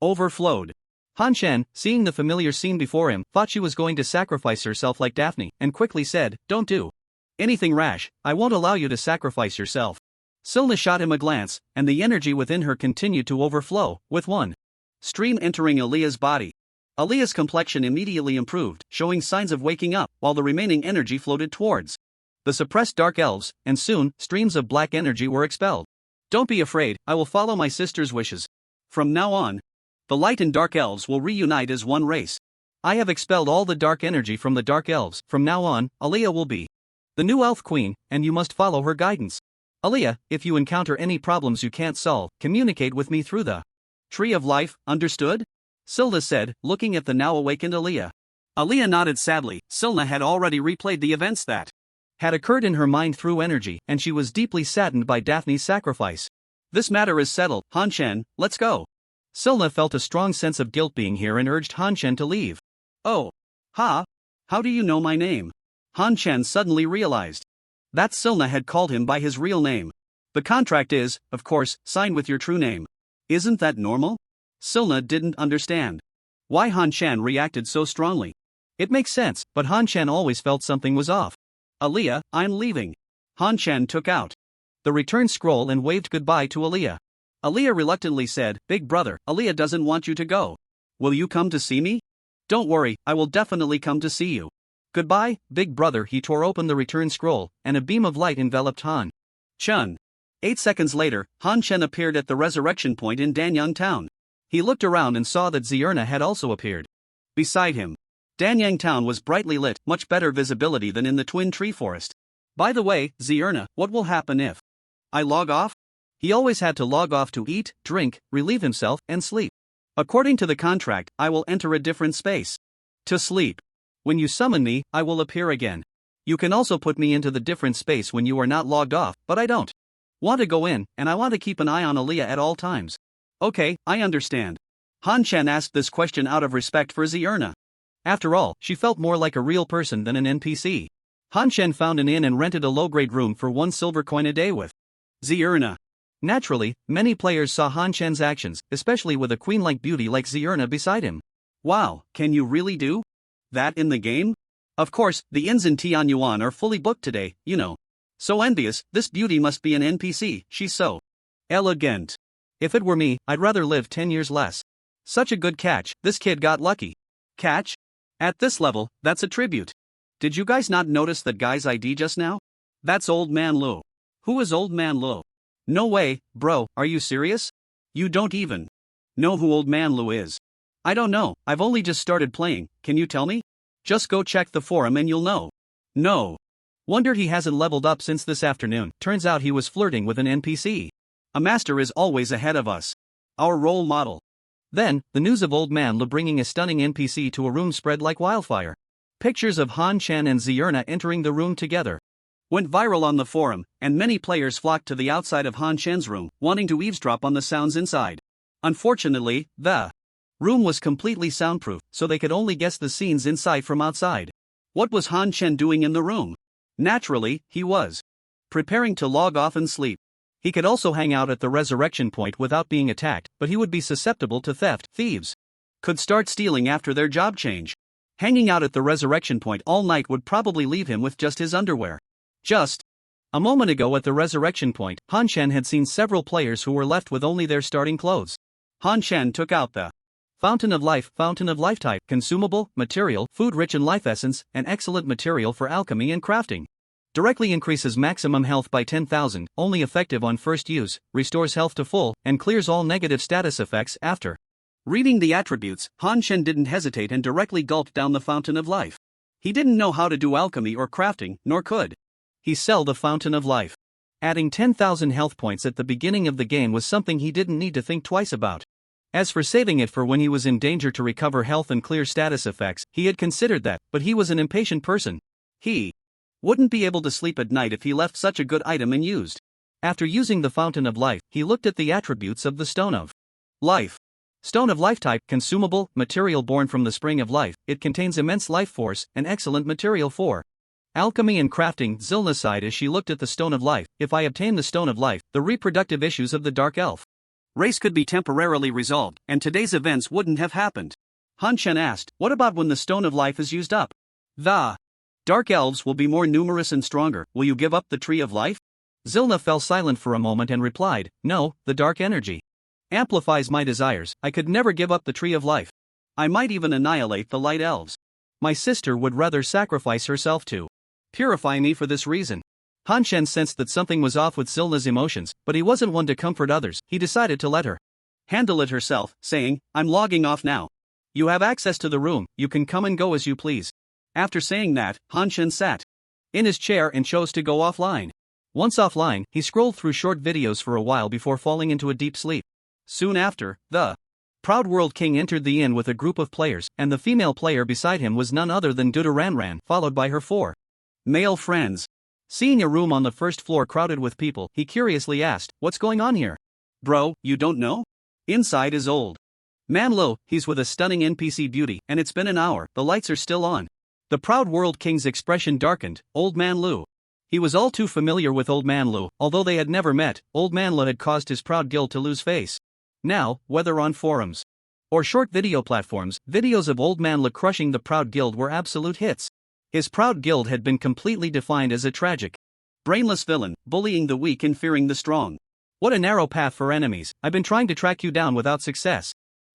overflowed. Han Shen, seeing the familiar scene before him, thought she was going to sacrifice herself like Daphne, and quickly said, Don't do anything rash, I won't allow you to sacrifice yourself. Silna shot him a glance, and the energy within her continued to overflow, with one stream entering Aaliyah's body. Aaliyah's complexion immediately improved, showing signs of waking up, while the remaining energy floated towards the suppressed dark elves, and soon, streams of black energy were expelled. Don't be afraid, I will follow my sister's wishes. From now on, the light and dark elves will reunite as one race. I have expelled all the dark energy from the dark elves. From now on, Aaliyah will be the new elf queen, and you must follow her guidance. Aaliyah, if you encounter any problems you can't solve, communicate with me through the Tree of Life, understood? Silna said, looking at the now awakened Aaliyah. Aaliyah nodded sadly. Silna had already replayed the events that had occurred in her mind through energy, and she was deeply saddened by Daphne's sacrifice. This matter is settled, Han Shen, let's go. Silna felt a strong sense of guilt being here and urged Han Shen to leave. Oh. Ha? How do you know my name? Han Shen suddenly realized that Silna had called him by his real name. The contract is, of course, signed with your true name. Isn't that normal? Silna didn't understand why Han Shen reacted so strongly. It makes sense, but Han Shen always felt something was off. Aaliyah, I'm leaving. Han Shen took out the return scroll and waved goodbye to Aaliyah. Aaliyah reluctantly said, Big brother, Aaliyah doesn't want you to go. Will you come to see me? Don't worry, I will definitely come to see you. Goodbye, big brother. He tore open the return scroll, and a beam of light enveloped Han Shen. 8 seconds later, Han Shen appeared at the resurrection point in Danyang Town. He looked around and saw that Zierna had also appeared beside him. Danyang Town was brightly lit, much better visibility than in the Twin Tree Forest. By the way, Zierna, what will happen if I log off? He always had to log off to eat, drink, relieve himself, and sleep. According to the contract, I will enter a different space to sleep. When you summon me, I will appear again. You can also put me into the different space when you are not logged off, but I don't want to go in, and I want to keep an eye on Aaliyah at all times. Okay, I understand. Han Shen asked this question out of respect for Zierna. After all, she felt more like a real person than an NPC. Han Chen found an inn and rented a low-grade room for 1 silver coin a day with Zierna. Naturally, many players saw Han Chen's actions, especially with a queen-like beauty like Zierna beside him. Wow, can you really do that in the game? Of course, the inns in Tianyuan are fully booked today, you know. So envious, this beauty must be an NPC, she's so elegant. If it were me, I'd rather live 10 years less. Such a good catch, this kid got lucky. Catch? At this level, that's a tribute. Did you guys not notice that guy's ID just now? That's Old Man Lu. Who is Old Man Lu? No way, bro, are you serious? You don't even know who Old Man Lu is. I don't know, I've only just started playing, can you tell me? Just go check the forum and you'll know. No. Wondered he hasn't leveled up since this afternoon. Turns out he was flirting with an NPC. A master is always ahead of us. Our role model. Then, the news of Old Man Lu bringing a stunning NPC to a room spread like wildfire. Pictures of Han Chen and Zierna entering the room together went viral on the forum, and many players flocked to the outside of Han Chen's room, wanting to eavesdrop on the sounds inside. Unfortunately, the room was completely soundproof, so they could only guess the scenes inside from outside. What was Han Chen doing in the room? Naturally, he was preparing to log off and sleep. He could also hang out at the resurrection point without being attacked, but he would be susceptible to theft. Thieves could start stealing after their job change. Hanging out at the resurrection point all night would probably leave him with just his underwear. Just a moment ago at the resurrection point, Han Chen had seen several players who were left with only their starting clothes. Han Chen took out the Fountain of Life type, consumable, material, food-rich in life essence, an excellent material for alchemy and crafting. Directly increases maximum health by 10,000, only effective on first use, restores health to full, and clears all negative status effects after. Reading the attributes, Han Chen didn't hesitate and directly gulped down the Fountain of Life. He didn't know how to do alchemy or crafting, nor could he sell the Fountain of Life. Adding 10,000 health points at the beginning of the game was something he didn't need to think twice about. As for saving it for when he was in danger to recover health and clear status effects, he had considered that, but he was an impatient person. He wouldn't be able to sleep at night if he left such a good item unused. After using the Fountain of Life, he looked at the attributes of the Stone of Life. Stone of Life type, consumable, material born from the Spring of Life, it contains immense life force, an excellent material for alchemy and crafting. Zilna sighed as she looked at the Stone of Life. If I obtain the Stone of Life, the reproductive issues of the Dark Elf race could be temporarily resolved, and today's events wouldn't have happened. Han Chen asked, what about when the Stone of Life is used up? The Dark Elves will be more numerous and stronger, will you give up the Tree of Life? Zilna fell silent for a moment and replied, no, the dark energy amplifies my desires, I could never give up the Tree of Life. I might even annihilate the Light Elves. My sister would rather sacrifice herself to purify me for this reason. Han Chen sensed that something was off with Zilna's emotions, but he wasn't one to comfort others. He decided to let her handle it herself, saying, I'm logging off now. You have access to the room, you can come and go as you please. After saying that, Han Chen sat in his chair and chose to go offline. Once offline, he scrolled through short videos for a while before falling into a deep sleep. Soon after, the Proud World King entered the inn with a group of players, and the female player beside him was none other than Dudaranran, followed by her 4 male friends. Seeing a room on the first floor crowded with people, he curiously asked, what's going on here? Bro, you don't know? Inside is Old Man Lu, he's with a stunning NPC beauty, and it's been an hour, the lights are still on. The Proud World King's expression darkened. Old Man Lu. He was all too familiar with Old Man Lu, although they had never met. Old Man Lu had caused his proud guild to lose face. Now, whether on forums or short video platforms, videos of Old Man Lu crushing the Proud Guild were absolute hits. His Proud Guild had been completely defined as a tragic, brainless villain, bullying the weak and fearing the strong. What a narrow path for enemies. I've been trying to track you down without success.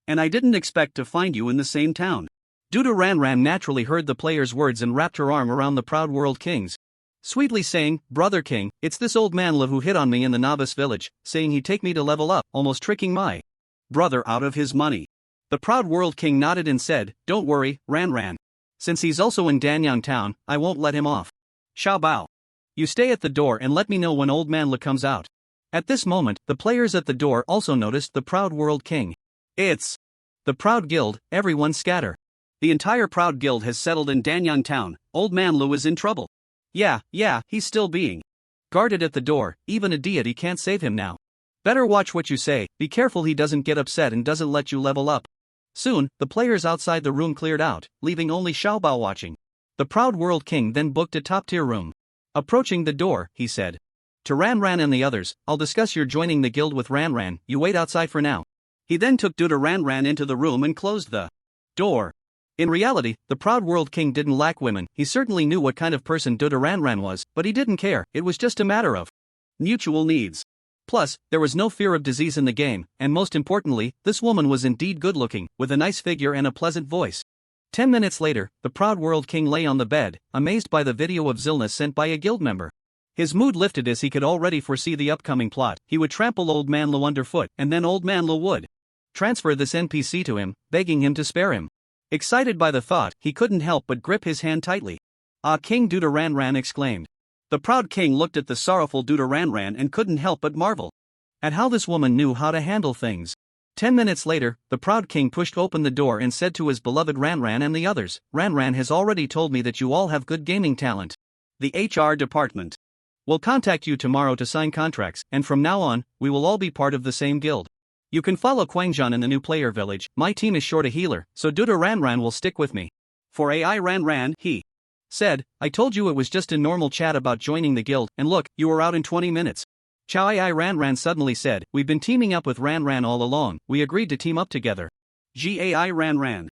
And I didn't expect to find you in the same town. Dudaranran naturally heard the player's words and wrapped her arm around the Proud World King's, sweetly saying, Brother King, it's this Old Man Lu who hit on me in the Novice village, saying he'd take me to level up, almost tricking my brother out of his money. The Proud World King nodded and said, don't worry, Ranran. Since he's also in Danyang town, I won't let him off. Xiao Bao. You stay at the door and let me know when Old Man Lu comes out. At this moment, the players at the door also noticed the Proud World King. It's the Proud Guild, everyone scatter. The entire Proud Guild has settled in Danyang town. Old Man Lu is in trouble. Yeah, he's still being guarded at the door, even a deity can't save him now. Better watch what you say, be careful he doesn't get upset and doesn't let you level up. Soon, the players outside the room cleared out, leaving only Xiaobao watching. The proud world king then booked a top-tier room. Approaching the door, he said to Ran and the others, "I'll discuss your joining the guild with Ran, you wait outside for now." He then took Duda Ran into the room and closed the door. In reality, the proud world king didn't lack women. He certainly knew what kind of person Duda Ran was, but he didn't care. It was just a matter of mutual needs. Plus, there was no fear of disease in the game, and most importantly, this woman was indeed good-looking, with a nice figure and a pleasant voice. 10 minutes later, the proud world king lay on the bed, amazed by the video of illness sent by a guild member. His mood lifted as he could already foresee the upcoming plot. He would trample Old Man Lo underfoot, and then Old Man Lo would transfer this NPC to him, begging him to spare him. Excited by the thought, he couldn't help but grip his hand tightly. "Ah, King Duda Ran exclaimed. The proud king looked at the sorrowful Duda Ran and couldn't help but marvel at how this woman knew how to handle things. 10 minutes later, the proud king pushed open the door and said to his beloved Ran and the others, "Ran has already told me that you all have good gaming talent. The HR department will contact you tomorrow to sign contracts, and from now on, we will all be part of the same guild. You can follow Quangzhan in the new player village. My team is short a healer, so Duda Ran will stick with me." For AI Ran, he said, "I told you it was just a normal chat about joining the guild, and look, you were out in 20 minutes. Chow AI Ran suddenly said, "We've been teaming up with Ran all along. We agreed to team up together." GAI Ran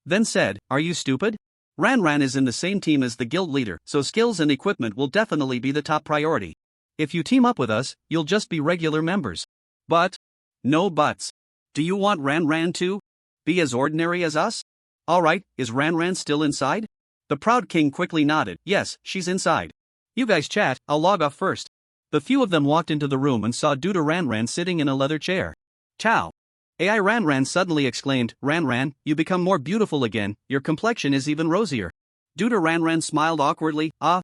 then said, "Are you stupid? Ran is in the same team as the guild leader, so skills and equipment will definitely be the top priority. If you team up with us, you'll just be regular members." But no buts. Do you want Ran to be as ordinary as us? Alright, is Ran still inside? The proud king quickly nodded. "Yes, she's inside. You guys chat, I'll log off first." The few of them walked into the room and saw Duda Ran sitting in a leather chair. "Chow!" AI Ran suddenly exclaimed, Ran, you become more beautiful again, your complexion is even rosier." Duda Ran smiled awkwardly. "Ah,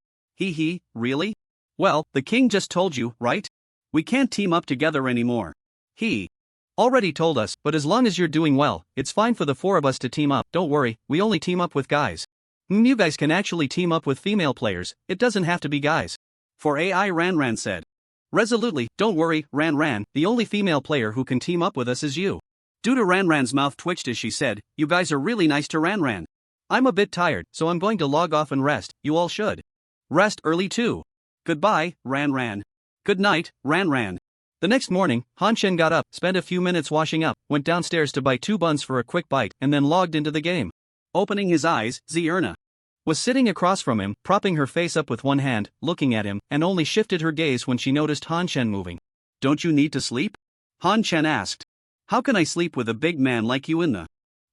really? Well, the king just told you, right? We can't team up together anymore. He already told us, but as long as you're doing well, it's fine for the four of us to team up. Don't worry, we only team up with guys. You guys can actually team up with female players, it doesn't have to be guys." For AI Ran said resolutely, "Don't worry, Ran, the only female player who can team up with us is you." Duda Ran's mouth twitched as she said, "You guys are really nice to Ran. I'm a bit tired, so I'm going to log off and rest. You all should rest early too. Goodbye, Ran. Good night, Ran." The next morning, Han Shen got up, spent a few minutes washing up, went downstairs to buy 2 buns for a quick bite, and then logged into the game. Opening his eyes, Zierna was sitting across from him, propping her face up with one hand, looking at him, and only shifted her gaze when she noticed Han Shen moving. "Don't you need to sleep?" Han Shen asked. "How can I sleep with a big man like you in the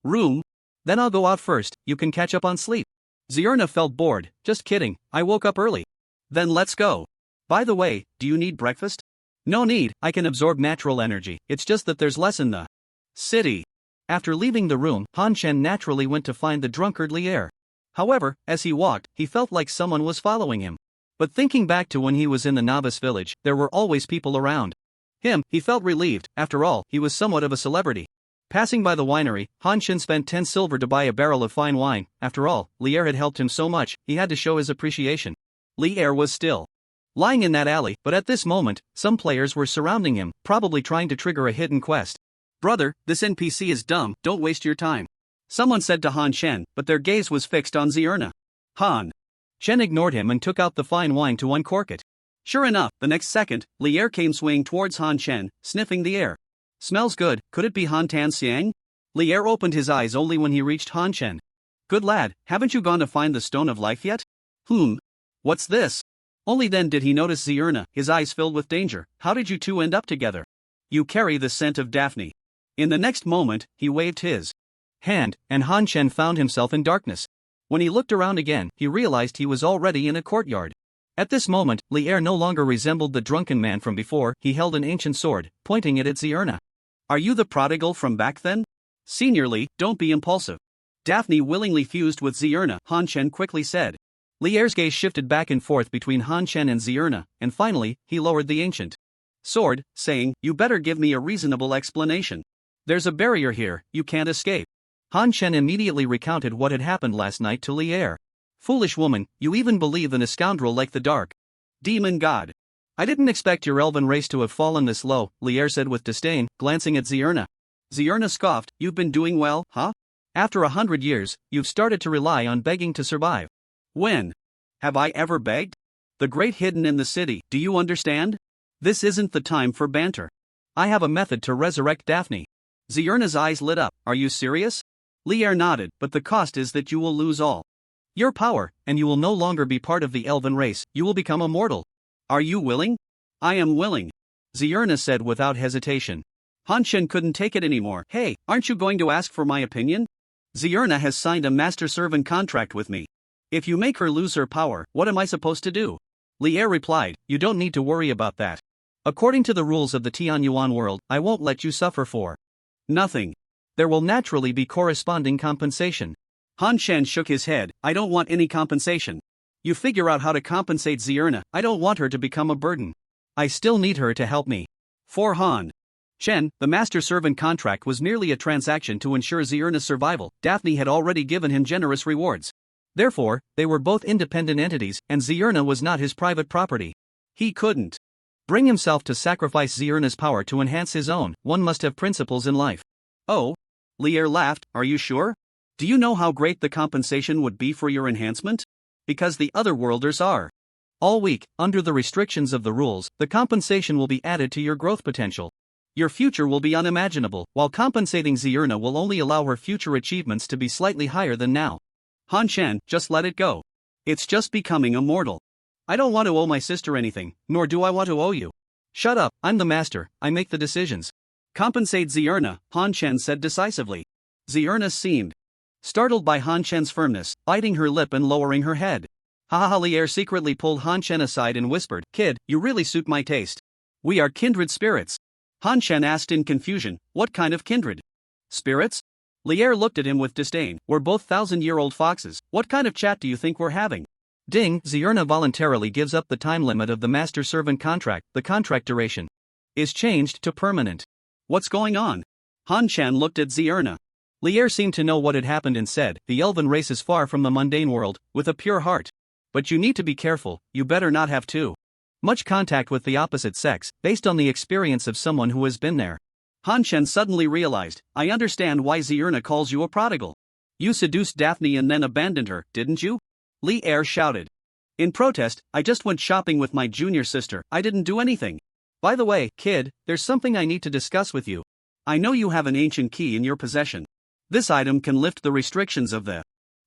room?" "Then I'll go out first, you can catch up on sleep." Zierna felt bored. "Just kidding, I woke up early." "Then let's go. By the way, do you need breakfast?" "No need, I can absorb natural energy, it's just that there's less in the city." After leaving the room, Han Shen naturally went to find the drunkard Lier. However, as he walked, he felt like someone was following him. But thinking back to when he was in the Novice village, there were always people around he felt relieved. After all, he was somewhat of a celebrity. Passing by the winery, Han Shen spent 10 silver to buy a barrel of fine wine. After all, Lier had helped him so much, he had to show his appreciation. Lier was still lying in that alley, but at this moment, some players were surrounding him, probably trying to trigger a hidden quest. "Brother, this NPC is dumb, don't waste your time," someone said to Han Shen, but their gaze was fixed on Zierna. Han Shen ignored him and took out the fine wine to uncork it. Sure enough, the next second, Lier came swinging towards Han Shen, sniffing the air. "Smells good, could it be Han Tan Xiang?" Lier opened his eyes only when he reached Han Shen. "Good lad, haven't you gone to find the Stone of Life yet?" What's this?" Only then did he notice Zierna, his eyes filled with danger. "How did you two end up together? You carry the scent of Daphne." In the next moment, he waved his hand, and Han Shen found himself in darkness. When he looked around again, he realized he was already in a courtyard. At this moment, Lier no longer resembled the drunken man from before. He held an ancient sword, pointing it at Zierna. "Are you the prodigal from back then?" "Seniorly, don't be impulsive." Daphne willingly fused with Zierna, Han Shen quickly said. Lier's gaze shifted back and forth between Han Shen and Zierna, and finally, he lowered the ancient sword, saying, "You better give me a reasonable explanation. There's a barrier here, you can't escape." Han Shen immediately recounted what had happened last night to Lier. "Foolish woman, you even believe in a scoundrel like the Dark Demon God. I didn't expect your elven race to have fallen this low," Lier said with disdain, glancing at Zierna. Zierna scoffed, you've been doing well, huh? After 100 years, you've started to rely on begging to survive. When? Have I ever begged? The great hidden in the city, do you understand? This isn't the time for banter. I have a method to resurrect Daphne. Zierna's eyes lit up, are you serious? Lier nodded, but the cost is that you will lose all your power, and you will no longer be part of the elven race, you will become immortal. Are you willing? I am willing. Zierna said without hesitation. Hanshen couldn't take it anymore. Hey, aren't you going to ask for my opinion? Zierna has signed a master-servant contract with me. If you make her lose her power, what am I supposed to do? Lier replied, you don't need to worry about that. According to the rules of the Tianyuan world, I won't let you suffer for nothing. There will naturally be corresponding compensation. Han Shen shook his head, I don't want any compensation. You figure out how to compensate Zierna, I don't want her to become a burden. I still need her to help me. For Han Shen, the master-servant contract was merely a transaction to ensure Zierna's survival. Daphne had already given him generous rewards. Therefore, they were both independent entities, and Zierna was not his private property. He couldn't bring himself to sacrifice Zierna's power to enhance his own. One must have principles in life. Oh? Lier laughed, are you sure? Do you know how great the compensation would be for your enhancement? Because the otherworlders are. All week, under the restrictions of the rules, the compensation will be added to your growth potential. Your future will be unimaginable, while compensating Zierna will only allow her future achievements to be slightly higher than now. Han Shen, just let it go. It's just becoming immortal. I don't want to owe my sister anything, nor do I want to owe you. Shut up, I'm the master, I make the decisions. Compensate Zierna, Han Shen said decisively. Zierna seemed startled by Han Shen's firmness, biting her lip and lowering her head. Lier secretly pulled Han Shen aside and whispered, Kid, you really suit my taste. We are kindred spirits. Han Shen asked in confusion, what kind of kindred spirits? Lier looked at him with disdain, we're both 1,000-year-old foxes, what kind of chat do you think we're having? Ding, Zierna voluntarily gives up the time limit of the master-servant contract, the contract duration is changed to permanent. What's going on? Han Shen looked at Zierna. Lier seemed to know what had happened and said, the elven race is far from the mundane world, with a pure heart. But you need to be careful, you better not have too much contact with the opposite sex, based on the experience of someone who has been there. Han Shen suddenly realized, I understand why Zierna calls you a prodigal. You seduced Daphne and then abandoned her, didn't you? Lier shouted. In protest, I just went shopping with my junior sister, I didn't do anything. By the way, kid, there's something I need to discuss with you. I know you have an ancient key in your possession. This item can lift the restrictions of the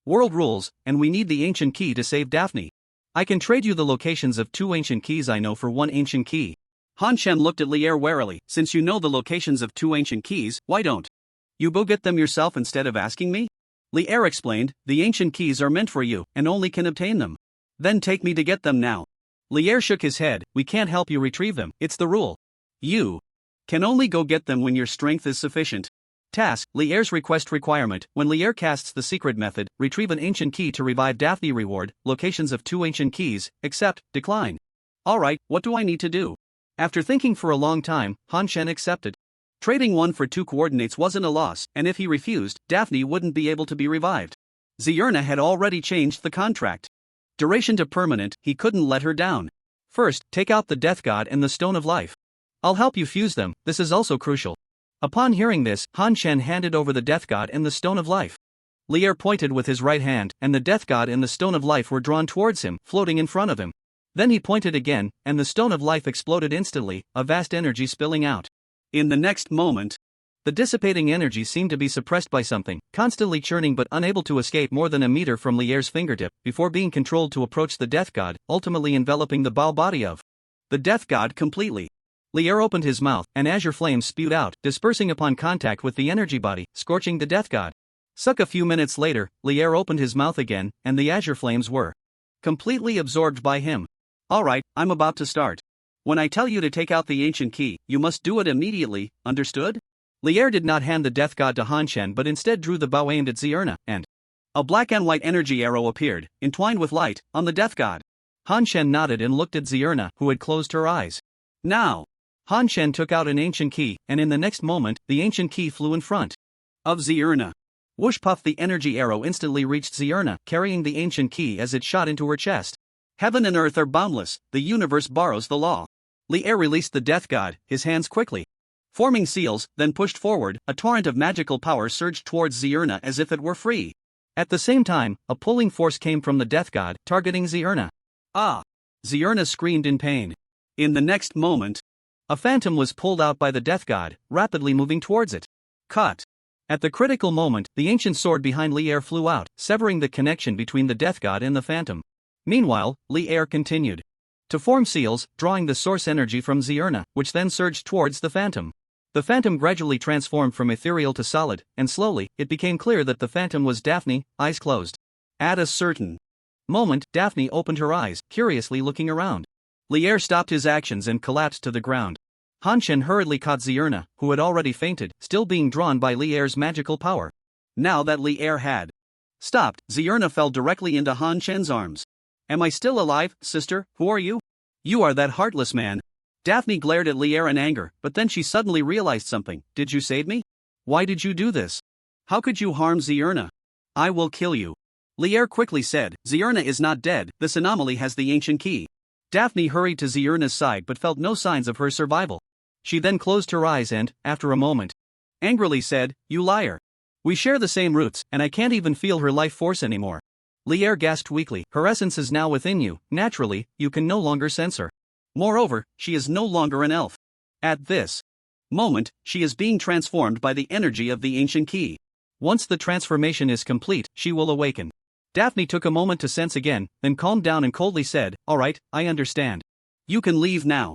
world rules, and we need the ancient key to save Daphne. I can trade you the locations of 2 ancient keys I know for 1 ancient key. Han Shen looked at Lier warily, since you know the locations of 2 ancient keys, why don't you go get them yourself instead of asking me? Lier explained, the ancient keys are meant for you, and only can obtain them. Then take me to get them now. Lier shook his head, we can't help you retrieve them, it's the rule. You can only go get them when your strength is sufficient. Task, Lier's requirement, when Lier casts the secret method, retrieve an ancient key to revive Daphne. Reward, locations of 2 ancient keys, accept, decline. Alright, what do I need to do? After thinking for a long time, Han Shen accepted. Trading 1 for 2 coordinates wasn't a loss, and if he refused, Daphne wouldn't be able to be revived. Zierna had already changed the contract. Duration to permanent, he couldn't let her down. First, take out the Death God and the Stone of Life. I'll help you fuse them, this is also crucial. Upon hearing this, Han Shen handed over the Death God and the Stone of Life. Lier pointed with his right hand, and the Death God and the Stone of Life were drawn towards him, floating in front of him. Then he pointed again, and the Stone of Life exploded instantly, a vast energy spilling out. In the next moment, the dissipating energy seemed to be suppressed by something, constantly churning but unable to escape more than a meter from Lier's fingertip, before being controlled to approach the Death God, ultimately enveloping the bow body of the Death God completely. Lier opened his mouth, and azure flames spewed out, dispersing upon contact with the energy body, scorching the Death God. A few minutes later, Lier opened his mouth again, and the azure flames were completely absorbed by him. Alright, I'm about to start. When I tell you to take out the ancient key, you must do it immediately, understood? Lier did not hand the Death God to Han Shen but instead drew the bow aimed at Zierna, and a black and white energy arrow appeared, entwined with light, on the Death God. Han Shen nodded and looked at Zierna, who had closed her eyes. Now! Han Shen took out an ancient key, and in the next moment, the ancient key flew in front of Zierna. Whoosh puff, the energy arrow instantly reached Zierna, carrying the ancient key as it shot into her chest. Heaven and earth are boundless, the universe borrows the law. Lier released the Death God, his hands quickly Forming seals, then pushed forward, a torrent of magical power surged towards Zierna as if it were free. At the same time, a pulling force came from the death god, targeting Zierna. Ah! Zierna screamed in pain. In the next moment, a phantom was pulled out by the death god, rapidly moving towards it. Cut! At the critical moment, the ancient sword behind Lier flew out, severing the connection between the death god and the phantom. Meanwhile, Lier continued to form seals, drawing the source energy from Zierna, which then surged towards the phantom. The phantom gradually transformed from ethereal to solid, and slowly, it became clear that the phantom was Daphne, eyes closed. At a certain moment, Daphne opened her eyes, curiously looking around. Lier stopped his actions and collapsed to the ground. Han Shen hurriedly caught Zierna, who had already fainted, still being drawn by Lier's magical power. Now that Lier had stopped, Zierna fell directly into Han Shen's arms. Am I still alive, sister? Who are you? You are that heartless man. Daphne glared at Lier in anger, but then she suddenly realized something. Did you save me? Why did you do this? How could you harm Zierna? I will kill you. Lier quickly said, Zierna is not dead, this anomaly has the ancient key. Daphne hurried to Zierna's side but felt no signs of her survival. She then closed her eyes and, after a moment, angrily said, You liar. We share the same roots, and I can't even feel her life force anymore. Lier gasped weakly, her essence is now within you, naturally, you can no longer sense her. Moreover, she is no longer an elf. At this moment, she is being transformed by the energy of the ancient key. Once the transformation is complete, she will awaken. Daphne took a moment to sense again, then calmed down and coldly said, All right, I understand. You can leave now.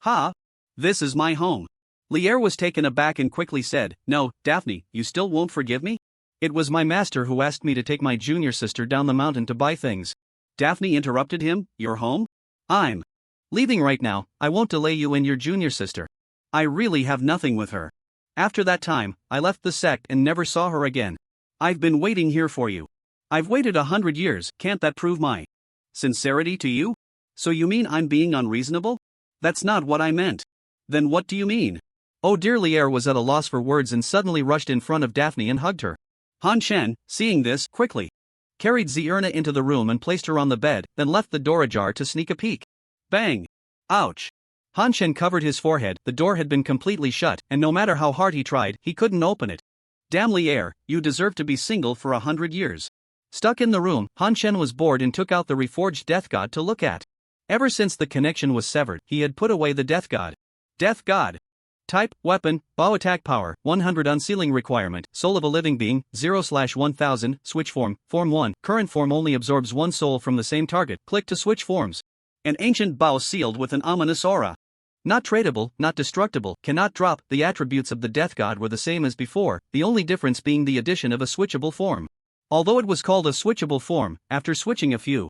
Ha! This is my home. Lier was taken aback and quickly said, No, Daphne, you still won't forgive me? It was my master who asked me to take my junior sister down the mountain to buy things. Daphne interrupted him, Your home? I'm leaving right now, I won't delay you and your junior sister. I really have nothing with her. After that time, I left the sect and never saw her again. I've been waiting here for you. I've waited 100 years, can't that prove my sincerity to you? So you mean I'm being unreasonable? That's not what I meant. Then what do you mean? Oh dear, Lier was at a loss for words and suddenly rushed in front of Daphne and hugged her. Han Shen, seeing this, quickly carried Zierna into the room and placed her on the bed, then left the door ajar to sneak a peek. Bang! Ouch! Han Shen covered his forehead, the door had been completely shut, and no matter how hard he tried, he couldn't open it. Damn Lier, you deserve to be single for 100 years. Stuck in the room, Han Shen was bored and took out the reforged death god to look at. Ever since the connection was severed, he had put away the death god. Death god. Type, weapon, bow attack power, 100 unsealing requirement, soul of a living being, 0/1000, switch form, form 1, current form only absorbs one soul from the same target, click to switch forms. An ancient bow sealed with an ominous aura. Not tradable, not destructible, cannot drop. The attributes of the death god were the same as before, the only difference being the addition of a switchable form. Although it was called a switchable form, after switching a few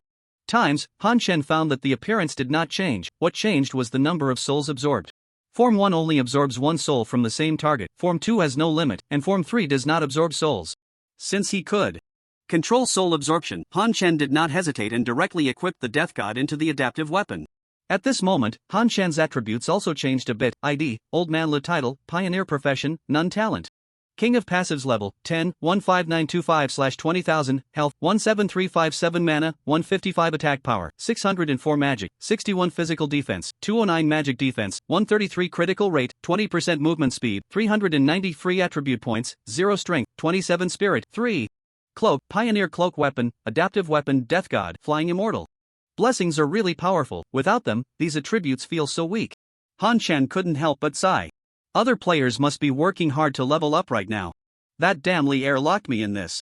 times, Han Shen found that the appearance did not change, what changed was the number of souls absorbed. Form 1 only absorbs one soul from the same target, Form 2 has no limit, and Form 3 does not absorb souls. Since he could control soul absorption, Han Shen did not hesitate and directly equipped the death god into the adaptive weapon. At this moment, Han Shen's attributes also changed a bit, ID, Old Man Le title, Pioneer profession, None talent. King of passives level, 10, 15925/20,000, health, 17357 mana, 155 attack power, 604 magic, 61 physical defense, 209 magic defense, 133 critical rate, 20% movement speed, 390 free attribute points, 0 strength, 27 spirit, 3. Cloak, Pioneer cloak weapon, adaptive weapon, death god, flying immortal. Blessings are really powerful, without them, these attributes feel so weak. Han Shen couldn't help but sigh. Other players must be working hard to level up right now. That damn Lier locked me in this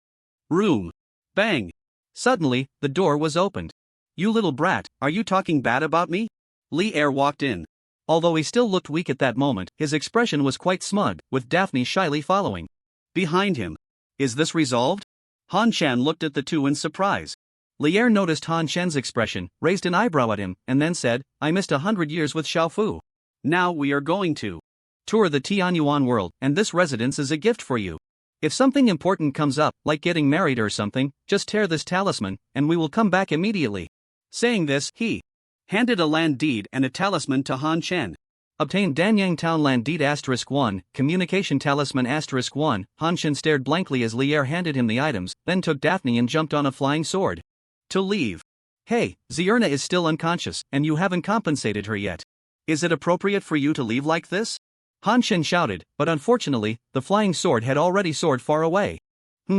room. Bang! Suddenly, the door was opened. You little brat, are you talking bad about me? Lier walked in. Although he still looked weak at that moment, his expression was quite smug, with Daphne shyly following behind him. Is this resolved? Han Shen looked at the two in surprise. Lier noticed Han Shen's expression, raised an eyebrow at him, and then said, I missed 100 years with Xiaofu. Now we are going to tour the Tianyuan world, and this residence is a gift for you. If something important comes up, like getting married or something, just tear this talisman, and we will come back immediately. Saying this, he handed a land deed and a talisman to Han Shen. Obtained Danyang Town Land Deed *1, Communication Talisman *1, Han Shen stared blankly as Lier handed him the items, then took Daphne and jumped on a flying sword. To leave. Hey, Zierna is still unconscious, and you haven't compensated her yet. Is it appropriate for you to leave like this? Han Shen shouted, but unfortunately, the flying sword had already soared far away.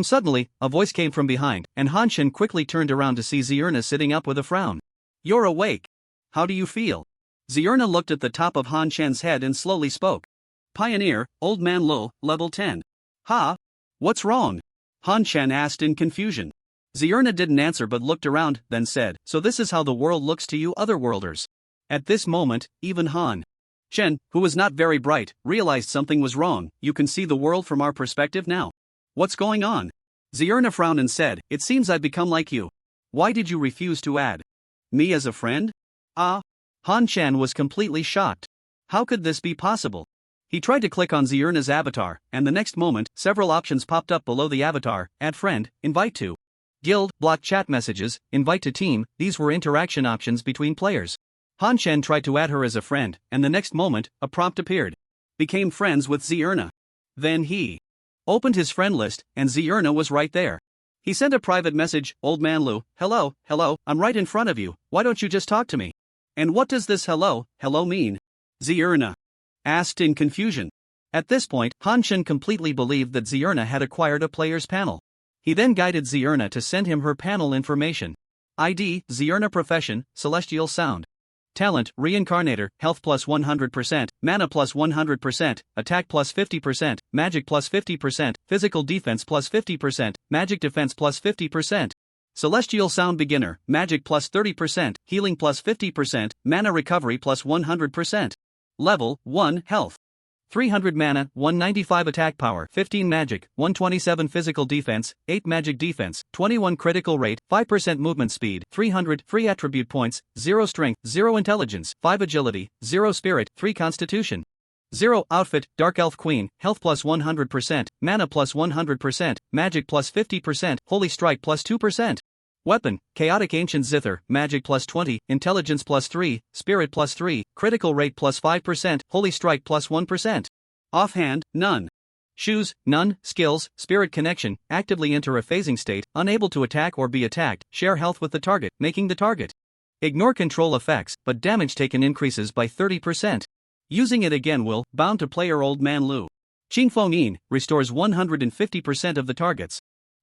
Suddenly, a voice came from behind, and Han Shen quickly turned around to see Zierna sitting up with a frown. "You're awake. How do you feel?" Zierna looked at the top of Han Shen's head and slowly spoke. "Pioneer, Old Man Lo, level 10. Ha? What's wrong?" Han Shen asked in confusion. Zierna didn't answer but looked around, then said, "So this is how the world looks to you otherworlders." At this moment, even Han Shen, who was not very bright, realized something was wrong. "You can see the world from our perspective now. What's going on?" Zierna frowned and said, "It seems I've become like you. Why did you refuse to add me as a friend?" Han Shen was completely shocked. How could this be possible? He tried to click on Zierna's avatar, and the next moment, several options popped up below the avatar: add friend, invite to guild, block chat messages, invite to team. These were interaction options between players. Han Shen tried to add her as a friend, and the next moment, a prompt appeared. Became friends with Zierna. Then he opened his friend list, and Zierna was right there. He sent a private message, "Old Man Lu, hello, I'm right in front of you, why don't you just talk to me?" "And what does this hello mean?" Zierna asked in confusion. At this point, Han Shen completely believed that Zierna had acquired a player's panel. He then guided Zierna to send him her panel information. ID, Zierna profession, celestial sound. Talent, reincarnator, health plus 100%, mana plus 100%, attack plus 50%, magic plus 50%, physical defense plus 50%, magic defense plus 50%. Celestial sound beginner, magic plus 30%, healing plus 50%, mana recovery plus 100%. Level 1 health. 300 mana, 195 attack power, 15 magic, 127 physical defense, 8 magic defense, 21 critical rate, 5% movement speed, 300 free attribute points, 0 strength, 0 intelligence, 5 agility, 0 spirit, 3 constitution. 0 outfit, Dark Elf Queen, health plus 100%, mana plus 100%, magic plus 50%, holy strike plus 2%. Weapon, Chaotic Ancient Zither, magic plus 20, intelligence plus 3, spirit plus 3, critical rate plus 5%, holy strike plus 1%. Offhand, none. Shoes, none. Skills, spirit connection, actively enter a phasing state, unable to attack or be attacked, share health with the target, making the target ignore control effects, but damage taken increases by 30%. Using it again will, bound to player Old Man Lu. Qingfeng Yin, restores 150% of the target's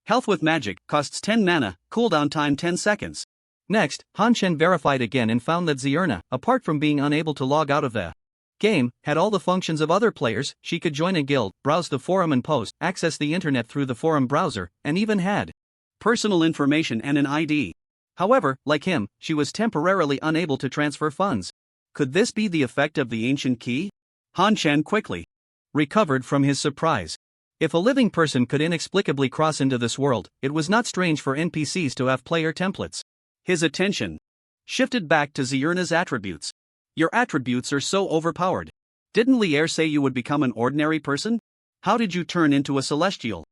health with magic, costs 10 mana, cooldown time 10 seconds. Next, Han Shen verified again and found that Zierna, apart from being unable to log out of the game, had all the functions of other players. She could join a guild, browse the forum and post, access the internet through the forum browser, and even had personal information and an ID. However, like him, she was temporarily unable to transfer funds. Could this be the effect of the ancient key? Han Shen quickly recovered from his surprise. If a living person could inexplicably cross into this world, it was not strange for NPCs to have player templates. His attention shifted back to Zierna's attributes. "Your attributes are so overpowered. Didn't Lier say you would become an ordinary person? How did you turn into a celestial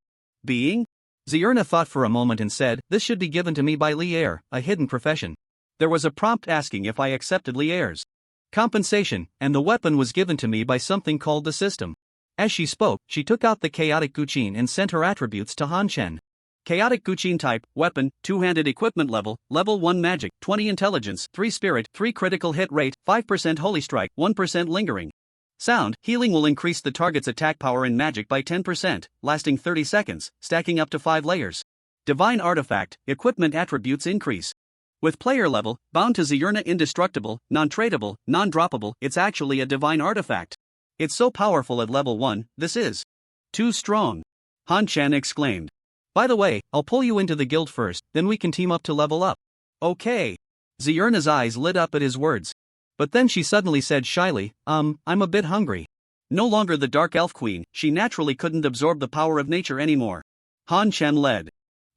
being?" Zierna thought for a moment and said, "This should be given to me by Lier, a hidden profession." There was a prompt asking if I accepted Lier's compensation, and the weapon was given to me by something called the system. As she spoke, she took out the Chaotic Guqin and sent her attributes to Han Shen. Chaotic Guqin type, weapon, two-handed equipment level 1 magic, 20 intelligence, 3 spirit, 3 critical hit rate, 5% holy strike, 1% lingering. Sound, healing will increase the target's attack power in magic by 10%, lasting 30 seconds, stacking up to 5 layers. Divine artifact, equipment attributes increase. With player level, bound to Zierna indestructible, non-tradable, non-droppable, it's actually a divine artifact. It's so powerful at level 1, this is too strong. Han Shen exclaimed. "By the way, I'll pull you into the guild first, then we can team up to level up." "Okay." Zierna's eyes lit up at his words. But then she suddenly said shyly, I'm a bit hungry." No longer the Dark Elf Queen, she naturally couldn't absorb the power of nature anymore. Han Shen led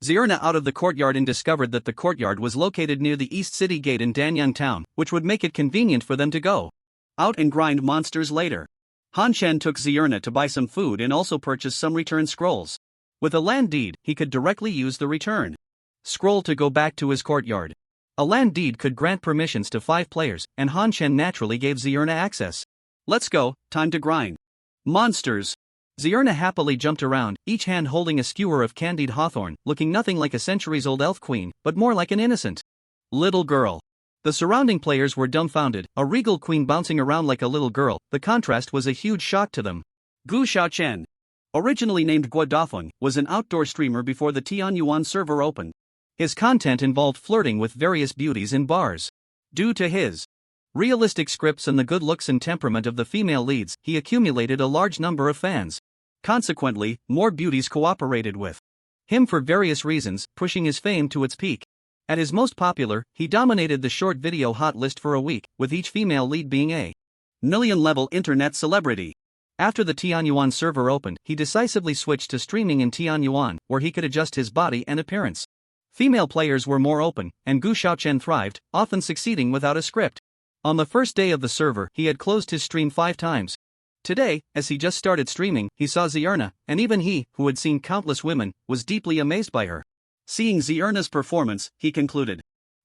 Zierna out of the courtyard and discovered that the courtyard was located near the East City Gate in Danyang Town, which would make it convenient for them to go out and grind monsters later. Han Shen took Zierna to buy some food and also purchase some return scrolls. With a land deed, he could directly use the return scroll to go back to his courtyard. A land deed could grant permissions to 5 players, and Han Shen naturally gave Zierna access. "Let's go, time to grind monsters." Zierna happily jumped around, each hand holding a skewer of candied hawthorn, looking nothing like a centuries-old elf queen, but more like an innocent little girl. The surrounding players were dumbfounded, a regal queen bouncing around like a little girl. The contrast was a huge shock to them. Gu Xiaochen, originally named Guo Dafeng, was an outdoor streamer before the Tianyuan server opened. His content involved flirting with various beauties in bars. Due to his realistic scripts and the good looks and temperament of the female leads, he accumulated a large number of fans. Consequently, more beauties cooperated with him for various reasons, pushing his fame to its peak. At his most popular, he dominated the short video hot list for a week, with each female lead being a million-level internet celebrity. After the Tianyuan server opened, he decisively switched to streaming in Tianyuan, where he could adjust his body and appearance. Female players were more open, and Gu Xiaochen thrived, often succeeding without a script. On the first day of the server, he had closed his stream 5 times. Today, as he just started streaming, he saw Zierna, and even he, who had seen countless women, was deeply amazed by her. Seeing Zierna's performance, he concluded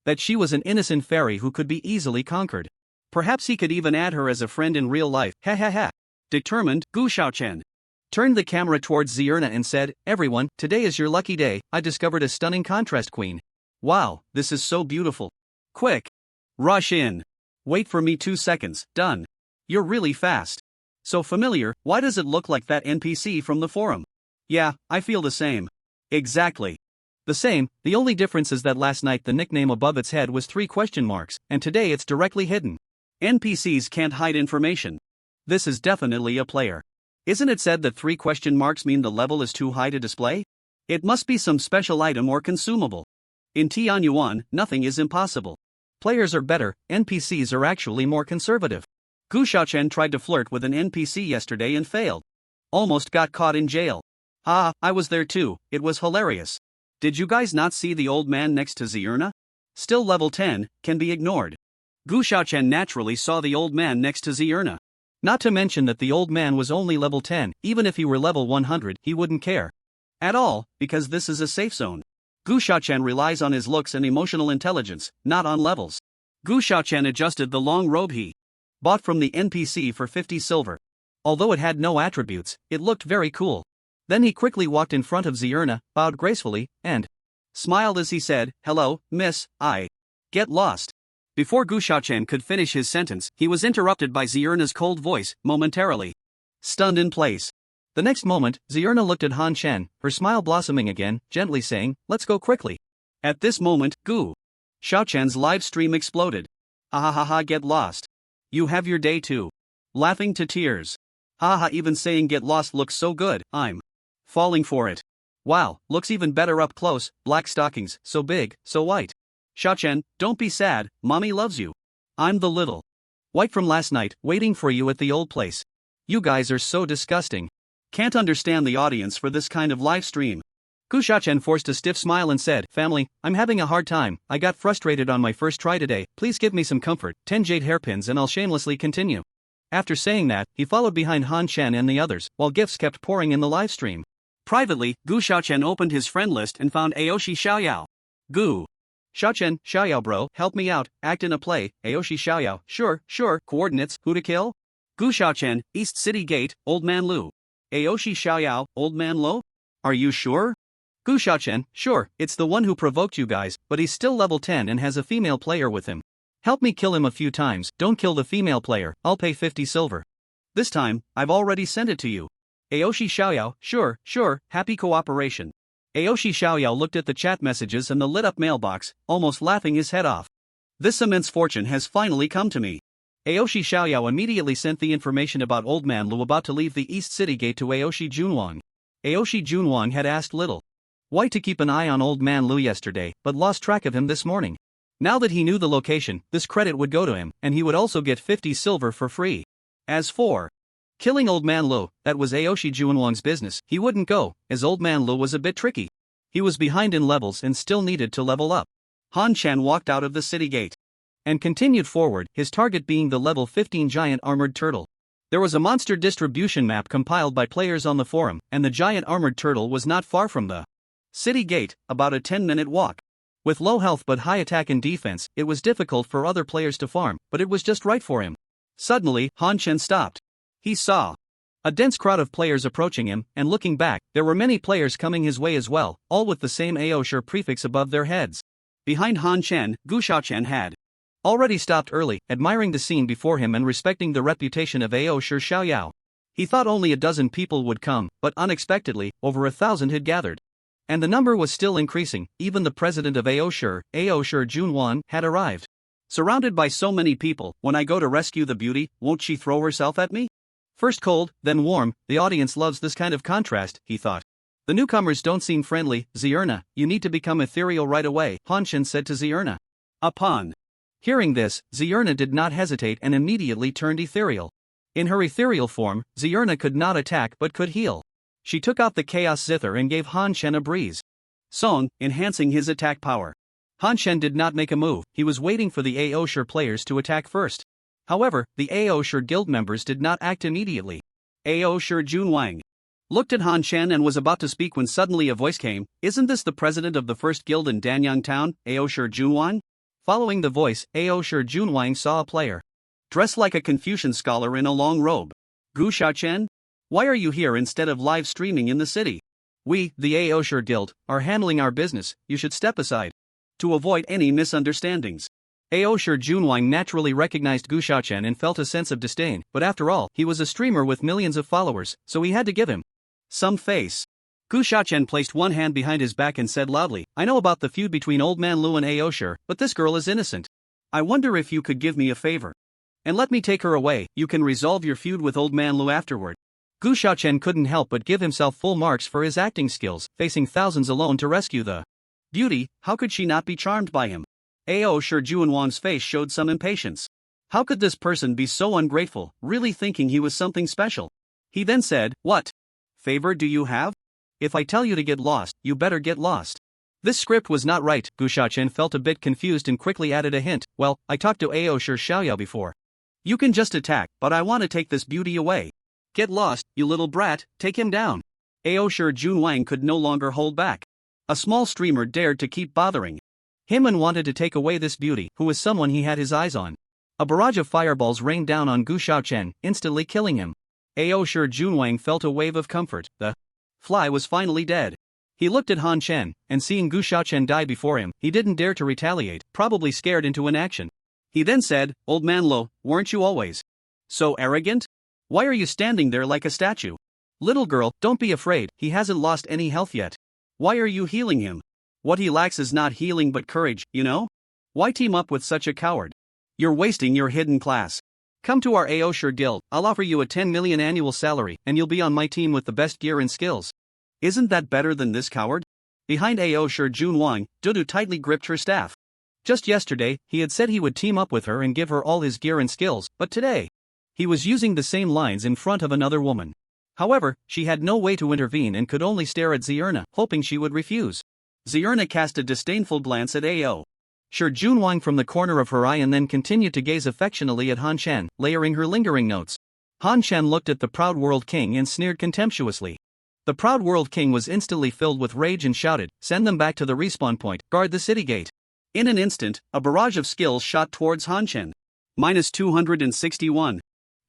that she was an innocent fairy who could be easily conquered. Perhaps he could even add her as a friend in real life. Ha ha ha. Determined, Gu Xiaochen turned the camera towards Zierna and said, "Everyone, today is your lucky day. I discovered a stunning contrast queen. Wow, this is so beautiful. Quick. Rush in. Wait for me 2 seconds, done. You're really fast. So familiar, why does it look like that NPC from the forum?" Yeah, I feel the same. Exactly. The same, the only difference is that last night the nickname above its head was 3 question marks, and today it's directly hidden. NPCs can't hide information. This is definitely a player. Isn't it said that 3 question marks mean the level is too high to display? It must be some special item or consumable. In Tianyuan, nothing is impossible. Players are better, NPCs are actually more conservative. Gu Xiaochen tried to flirt with an NPC yesterday and failed. Almost got caught in jail. Ah, I was there too, it was hilarious. Did you guys not see the old man next to Zierna? Still level 10, can be ignored. Gu Xiaochen naturally saw the old man next to Zierna. Not to mention that the old man was only level 10, even if he were level 100, he wouldn't care at all, because this is a safe zone. Gu Xiaochen relies on his looks and emotional intelligence, not on levels. Gu Xiaochen adjusted the long robe he bought from the NPC for 50 silver. Although it had no attributes, it looked very cool. Then he quickly walked in front of Zierna, bowed gracefully, and smiled as he said, "Hello, miss, I get lost." Before Gu Xiaochen could finish his sentence, he was interrupted by Zierna's cold voice, momentarily stunned in place. The next moment, Zierna looked at Han Chen, her smile blossoming again, gently saying, "Let's go quickly." At this moment, Gu Xiaochen's live stream exploded. Ha, get lost. You have your day too. Laughing to tears. Haha, even saying get lost looks so good, I'm falling for it. Wow, looks even better up close, black stockings, so big, so white. Xiaochen, don't be sad, mommy loves you. I'm the little white from last night, waiting for you at the old place. You guys are so disgusting. Can't understand the audience for this kind of live stream. Gu Xiaochen forced a stiff smile and said, "Family, I'm having a hard time, I got frustrated on my first try today, please give me some comfort, 10 jade hairpins and I'll shamelessly continue." After saying that, he followed behind Han Chen and the others, while gifts kept pouring in the live stream. Privately, Gu Xiaochen opened his friend list and found Aoshi Xiaoyao. Gu Xiaochen, Xiaoyao bro, help me out, act in a play. Aoshi Xiaoyao, sure, coordinates, who to kill? Gu Xiaochen, East City Gate, Old Man Lu. Aoshi Xiaoyao, Old Man Lo? Are you sure? Gu Xiaochen, sure, it's the one who provoked you guys, but he's still level 10 and has a female player with him. Help me kill him a few times, don't kill the female player, I'll pay 50 silver. This time, I've already sent it to you. Aoshi Xiaoyao, sure, happy cooperation. Aoshi Xiaoyao looked at the chat messages and the lit-up mailbox, almost laughing his head off. This immense fortune has finally come to me. Aoshi Xiaoyao immediately sent the information about Old Man Lu about to leave the East City Gate to Aoshi Junwang. Aoshi Junwang had asked Little White to keep an eye on Old Man Lu yesterday, but lost track of him this morning. Now that he knew the location, this credit would go to him, and he would also get 50 silver for free. As for killing Old Man Lu, that was Aoshi Junwang's business, he wouldn't go, as Old Man Lu was a bit tricky. He was behind in levels and still needed to level up. Han Chen walked out of the city gate and continued forward, his target being the level 15 giant armored turtle. There was a monster distribution map compiled by players on the forum, and the giant armored turtle was not far from the city gate, about a 10-minute walk. With low health but high attack and defense, it was difficult for other players to farm, but it was just right for him. Suddenly, Han Chen stopped. He saw a dense crowd of players approaching him, and looking back, there were many players coming his way as well, all with the same Aosher prefix above their heads. Behind Han Chen, Gu Xiaochen had already stopped early, admiring the scene before him and respecting the reputation of Ao Shi Xiaoyao. He thought only a dozen people would come, but unexpectedly, over 1,000 had gathered. And the number was still increasing. Even the president of Ao Shi Junwan, had arrived. Surrounded by so many people, when I go to rescue the beauty, won't she throw herself at me? First cold, then warm, the audience loves this kind of contrast, he thought. The newcomers don't seem friendly. Zierna, you need to become ethereal right away, Han Shen said to Zierna. Upon hearing this, Zierna did not hesitate and immediately turned ethereal. In her ethereal form, Zierna could not attack but could heal. She took out the Chaos Zither and gave Han Shen a breeze song, enhancing his attack power. Han Shen did not make a move, he was waiting for the Ao Shi players to attack first. However, the Ao Shi guild members did not act immediately. Ao Shi Junwang looked at Han Shen and was about to speak when suddenly a voice came, "Isn't this the president of the first guild in Danyang town, Ao Shi Junwang?" Following the voice, Ao Shi Junwang saw a player dressed like a Confucian scholar in a long robe. Gu Xiaochen? Why are you here instead of live streaming in the city? We, the Ao Shi guild, are handling our business, you should step aside. To avoid any misunderstandings. Ao Shi Junwang naturally recognized Gu Xiaochen and felt a sense of disdain, but after all, he was a streamer with millions of followers, so he had to give him some face. Gu Xiaochen placed one hand behind his back and said loudly, "I know about the feud between Old Man Lu and Ao Shi, but this girl is innocent. I wonder if you could give me a favor. And let me take her away, you can resolve your feud with Old Man Lu afterward." Gu Xiaochen couldn't help but give himself full marks for his acting skills, facing thousands alone to rescue the beauty. How could she not be charmed by him? Ao Shi Junwang's face showed some impatience. How could this person be so ungrateful, really thinking he was something special? He then said, "What favor do you have? If I tell you to get lost, you better get lost." This script was not right. Gu Xiaochen felt a bit confused and quickly added a hint, "Well, I talked to Ao Shi Xiaoyao before. You can just attack, but I want to take this beauty away. Get lost, you little brat, take him down." Ao Shi Junwang could no longer hold back. A small streamer dared to keep bothering him and wanted to take away this beauty, who was someone he had his eyes on. A barrage of fireballs rained down on Gu Xiaochen, instantly killing him. Ao Shi Junwang felt a wave of comfort. The fly was finally dead. He looked at Han Shen, and seeing Gu Xiaochen die before him, he didn't dare to retaliate, probably scared into inaction. He then said, "Old Man Lo, weren't you always so arrogant? Why are you standing there like a statue? Little girl, don't be afraid, he hasn't lost any health yet. Why are you healing him? What he lacks is not healing but courage, you know? Why team up with such a coward? You're wasting your hidden class. Come to our Ao Shi guild, I'll offer you a 10 million annual salary, and you'll be on my team with the best gear and skills. Isn't that better than this coward?" Behind Ao Shi Junwang, Dudu tightly gripped her staff. Just yesterday, he had said he would team up with her and give her all his gear and skills, but today, he was using the same lines in front of another woman. However, she had no way to intervene and could only stare at Zierna, hoping she would refuse. Zierna cast a disdainful glance at Ao Shi Junwang from the corner of her eye and then continued to gaze affectionately at Han Shen, layering her lingering notes. Han Shen looked at the proud world king and sneered contemptuously. The proud world king was instantly filled with rage and shouted, "Send them back to the respawn point, guard the city gate." In an instant, a barrage of skills shot towards Han Shen. -261.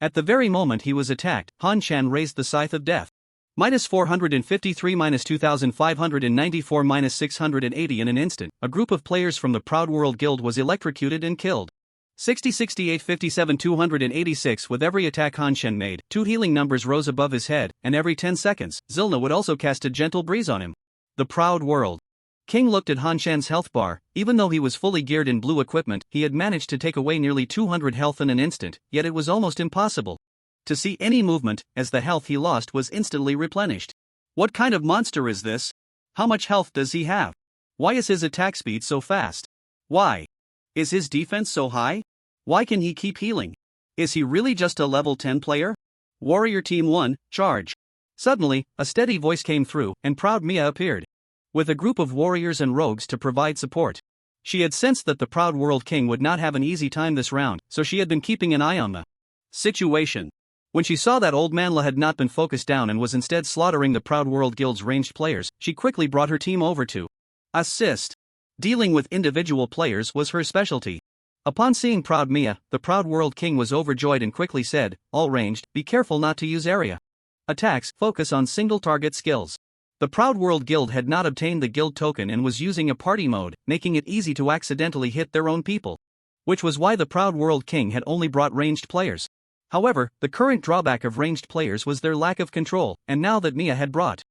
At the very moment he was attacked, Han Shen raised the Scythe of Death. -453, -2594, -680 in an instant, a group of players from the Proud World Guild was electrocuted and killed. 60, 68, 57, 286. With every attack Han Shen made, 2 healing numbers rose above his head, and every 10 seconds, Zilna would also cast a gentle breeze on him. The Proud World King looked at Han Shen's health bar. Even though he was fully geared in blue equipment, he had managed to take away nearly 200 health in an instant, yet it was almost impossible to see any movement, as the health he lost was instantly replenished. What kind of monster is this? How much health does he have? Why is his attack speed so fast? Why is his defense so high? Why can he keep healing? Is he really just a level 10 player? Warrior Team 1, charge. Suddenly, a steady voice came through, and Proud Mia appeared with a group of warriors and rogues to provide support. She had sensed that the Proud World King would not have an easy time this round, so she had been keeping an eye on the situation. When she saw that Old Manla had not been focused down and was instead slaughtering the Proud World Guild's ranged players, she quickly brought her team over to assist. Dealing with individual players was her specialty. Upon seeing Proud Mia, the Proud World King was overjoyed and quickly said, "All ranged, be careful not to use area attacks, focus on single target skills." The Proud World Guild had not obtained the guild token and was using a party mode, making it easy to accidentally hit their own people. which was why the proud world king had only brought ranged players. However, the current drawback of ranged players was their lack of control, and now that Mia had brought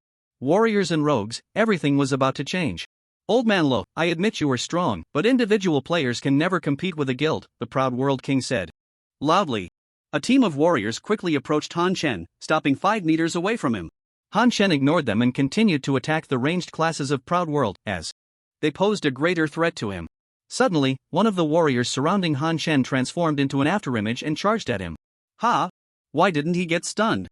warriors and rogues, everything was about to change. Old man Lo, I admit you were strong, but individual players can never compete with a guild, the proud world king said loudly. A team of warriors quickly approached Han Chen, stopping 5 meters away from him. Han Chen ignored them and continued to attack the ranged classes of Proud World, as they posed a greater threat to him. Suddenly, one of the warriors surrounding Han Chen transformed into an afterimage and charged at him. Ha! Why didn't he get stunned?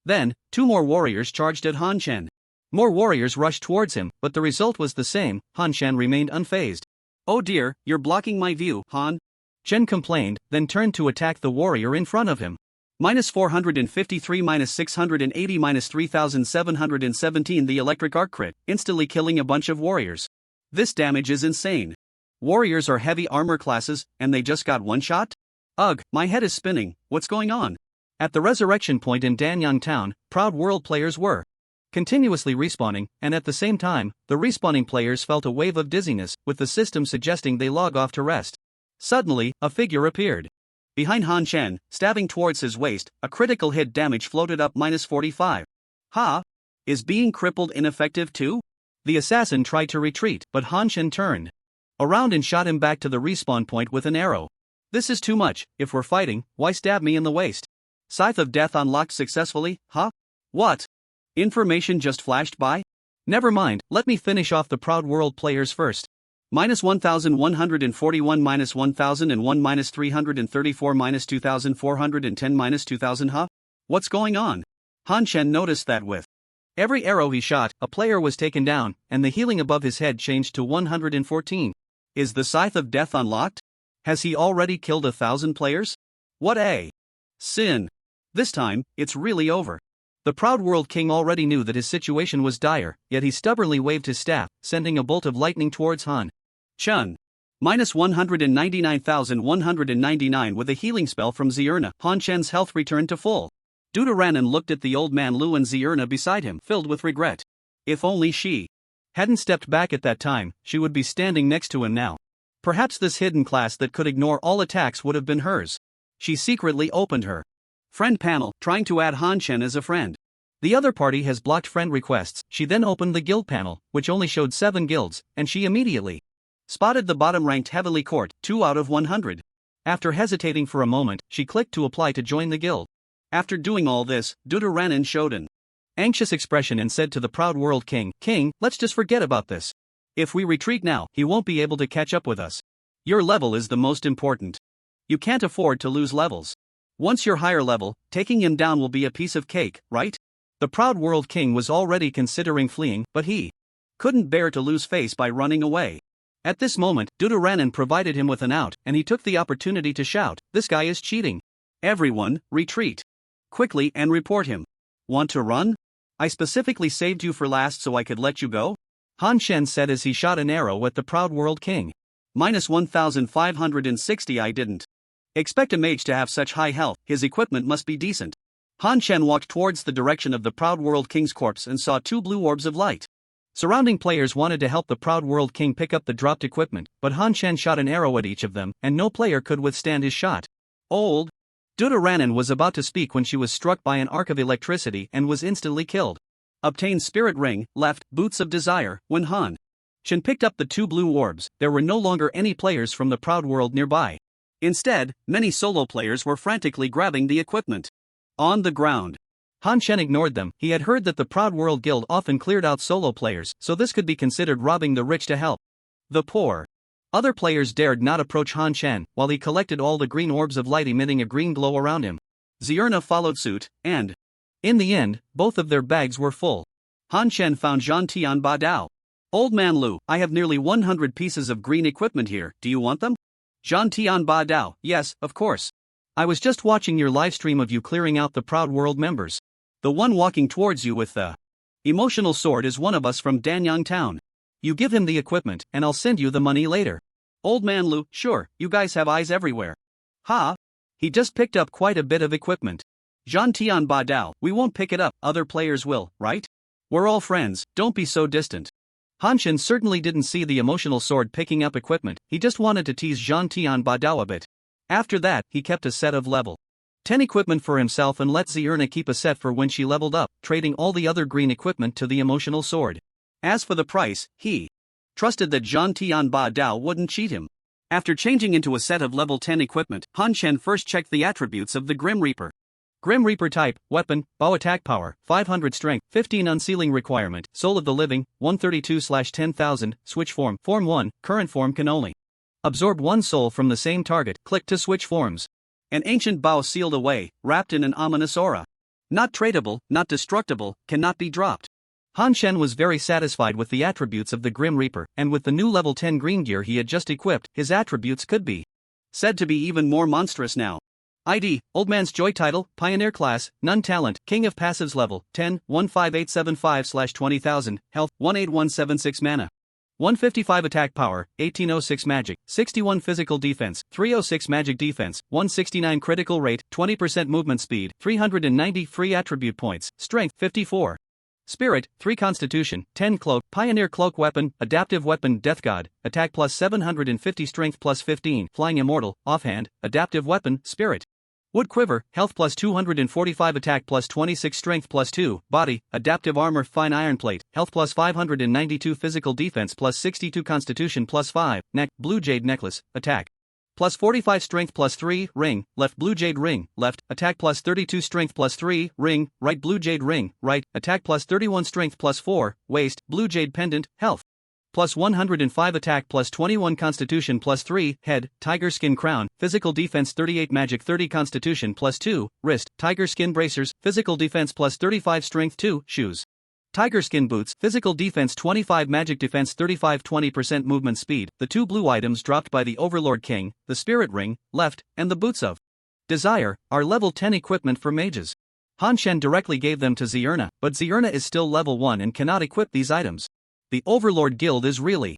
Then, 2 more warriors charged at Han Chen. More warriors rushed towards him, but the result was the same. Han Chen remained unfazed. Oh dear, you're blocking my view, Han Chen complained, then turned to attack the warrior in front of him. -453 -680 -3717 the electric arc crit, instantly killing a bunch of warriors. This damage is insane. Warriors are heavy armor classes, and they just got one shot? Ugh, my head is spinning, what's going on? At the resurrection point in Danyang Town, Proud World players were continuously respawning, and at the same time, the respawning players felt a wave of dizziness, with the system suggesting they log off to rest. Suddenly, a figure appeared behind Han Chen, stabbing towards his waist. A critical hit damage floated up -45. Ha! Is being crippled ineffective too? The assassin tried to retreat, but Han Chen turned around and shot him back to the respawn point with an arrow. This is too much. If we're fighting, why stab me in the waist? Scythe of Death unlocked successfully, huh? What? Information just flashed by? Never mind, let me finish off the Proud World players first. -1141 -1001 -334 -2410 -2000 huh? What's going on? Han Chen noticed that with every arrow he shot, a player was taken down, and the healing above his head changed to 114. Is the Scythe of Death unlocked? Has he already killed 1,000 players? What a sin. This time, it's really over. The Proud World King already knew that his situation was dire, yet he stubbornly waved his staff, sending a bolt of lightning towards Han Chen. -199,199 with a healing spell from Zierna. Han Chen's health returned to full. Deuteranon looked at the old man Lu and Zierna beside him, filled with regret. If only she hadn't stepped back at that time, she would be standing next to him now. Perhaps this hidden class that could ignore all attacks would have been hers. She secretly opened her friend panel, trying to add Han Chen as a friend. The other party has blocked friend requests. She then opened the guild panel, which only showed 7 guilds, and she immediately spotted the bottom-ranked Heavenly Court, 2 out of 100. After hesitating for a moment, she clicked to apply to join the guild. After doing all this, Deuteranon showed an anxious expression and said to the Proud World King, "King, let's just forget about this. If we retreat now, he won't be able to catch up with us. Your level is the most important. You can't afford to lose levels. Once you're higher level, taking him down will be a piece of cake, right?" The Proud World King was already considering fleeing, but he couldn't bear to lose face by running away. At this moment, Deuteranon provided him with an out, and he took the opportunity to shout, "This guy is cheating. Everyone, retreat quickly and report him. Want to run? I specifically saved you for last so I could let you go?" Han Chen said as he shot an arrow at the Proud World King. -1,560 I didn't expect a mage to have such high health, his equipment must be decent. Han Chen walked towards the direction of the Proud World King's corpse and saw 2 blue orbs of light. Surrounding players wanted to help the Proud World King pick up the dropped equipment, but Han Chen shot an arrow at each of them, and no player could withstand his shot. Old Deuteranon was about to speak when she was struck by an arc of electricity and was instantly killed. Obtained Spirit Ring, left, Boots of Desire. When Han Chen picked up the 2 blue orbs, there were no longer any players from the Proud World nearby. Instead, many solo players were frantically grabbing the equipment. On the ground. Han Chen ignored them. He had heard that the Proud World Guild often cleared out solo players, so this could be considered robbing the rich to help the poor. Other players dared not approach Han Chen, while he collected all the green orbs of light emitting a green glow around him. Zierna followed suit, and in the end, both of their bags were full. Han Chen found Zhan Tian Ba Dao. "Old man Lu, I have nearly 100 pieces of green equipment here, do you want them?" Zhan Tian Ba Dao, "Yes, of course. I was just watching your livestream of you clearing out the Proud World members. The one walking towards you with the emotional sword is one of us from Danyang Town. You give him the equipment, and I'll send you the money later." Old man Lu, "Sure, you guys have eyes everywhere." "Ha! He just picked up quite a bit of equipment." Zhan Tian Ba Dao, "We won't pick it up, other players will, right? We're all friends, don't be so distant." Han Shen certainly didn't see the emotional sword picking up equipment, he just wanted to tease Jean Tian Badao a bit. After that, he kept a set of level 10 equipment for himself and let Zierna keep a set for when she leveled up, trading all the other green equipment to the emotional sword. As for the price, he trusted that Jean Tian Badao wouldn't cheat him. After changing into a set of level 10 equipment, Han Shen first checked the attributes of the Grim Reaper. Grim Reaper type, weapon, bow attack power, 500 strength, 15 unsealing requirement, soul of the living, 132/10,000, switch form, form 1, current form can only absorb one soul from the same target, click to switch forms. An ancient bow sealed away, wrapped in an ominous aura. Not tradable, not destructible, cannot be dropped. Han Shen was very satisfied with the attributes of the Grim Reaper, and with the new level 10 green gear he had just equipped, his attributes could be said to be even more monstrous now. ID, Old Man's Joy title, Pioneer class, None talent, King of Passives level, 10, 15875/20,000, health, 18176 mana. 155 attack power, 1806 magic, 61 physical defense, 306 magic defense, 169 critical rate, 20% movement speed, 390 free attribute points, strength 54. Spirit, 3 Constitution, 10 Cloak, Pioneer Cloak Weapon, Adaptive Weapon Death God, Attack plus 750 Strength plus 15, Flying Immortal, Offhand, Adaptive Weapon, Spirit. Wood Quiver, Health plus 245 Attack plus 26 Strength plus 2, Body, Adaptive Armor Fine Iron Plate, Health plus 592 Physical Defense plus 62 Constitution plus 5, Neck, Blue Jade Necklace, Attack plus 45 Strength plus 3, Ring, Left Blue Jade Ring, Left, Attack plus 32 Strength plus 3, Ring, Right Blue Jade Ring, Right, Attack plus 31 Strength plus 4, Waist, Blue Jade Pendant, Health plus 105 Attack plus 21 Constitution plus 3, Head, Tiger Skin Crown, Physical Defense 38 Magic 30 Constitution plus 2, Wrist, Tiger Skin Bracers, Physical Defense plus 35 Strength 2, Shoes. Tiger Skin Boots, Physical Defense 25 Magic Defense 35 20% movement speed, the 2 blue items dropped by the Overlord King, the Spirit Ring, Left, and the Boots of Desire, are level 10 equipment for mages. Han Shen directly gave them to Zierna, but Zierna is still level 1 and cannot equip these items. The Overlord Guild is really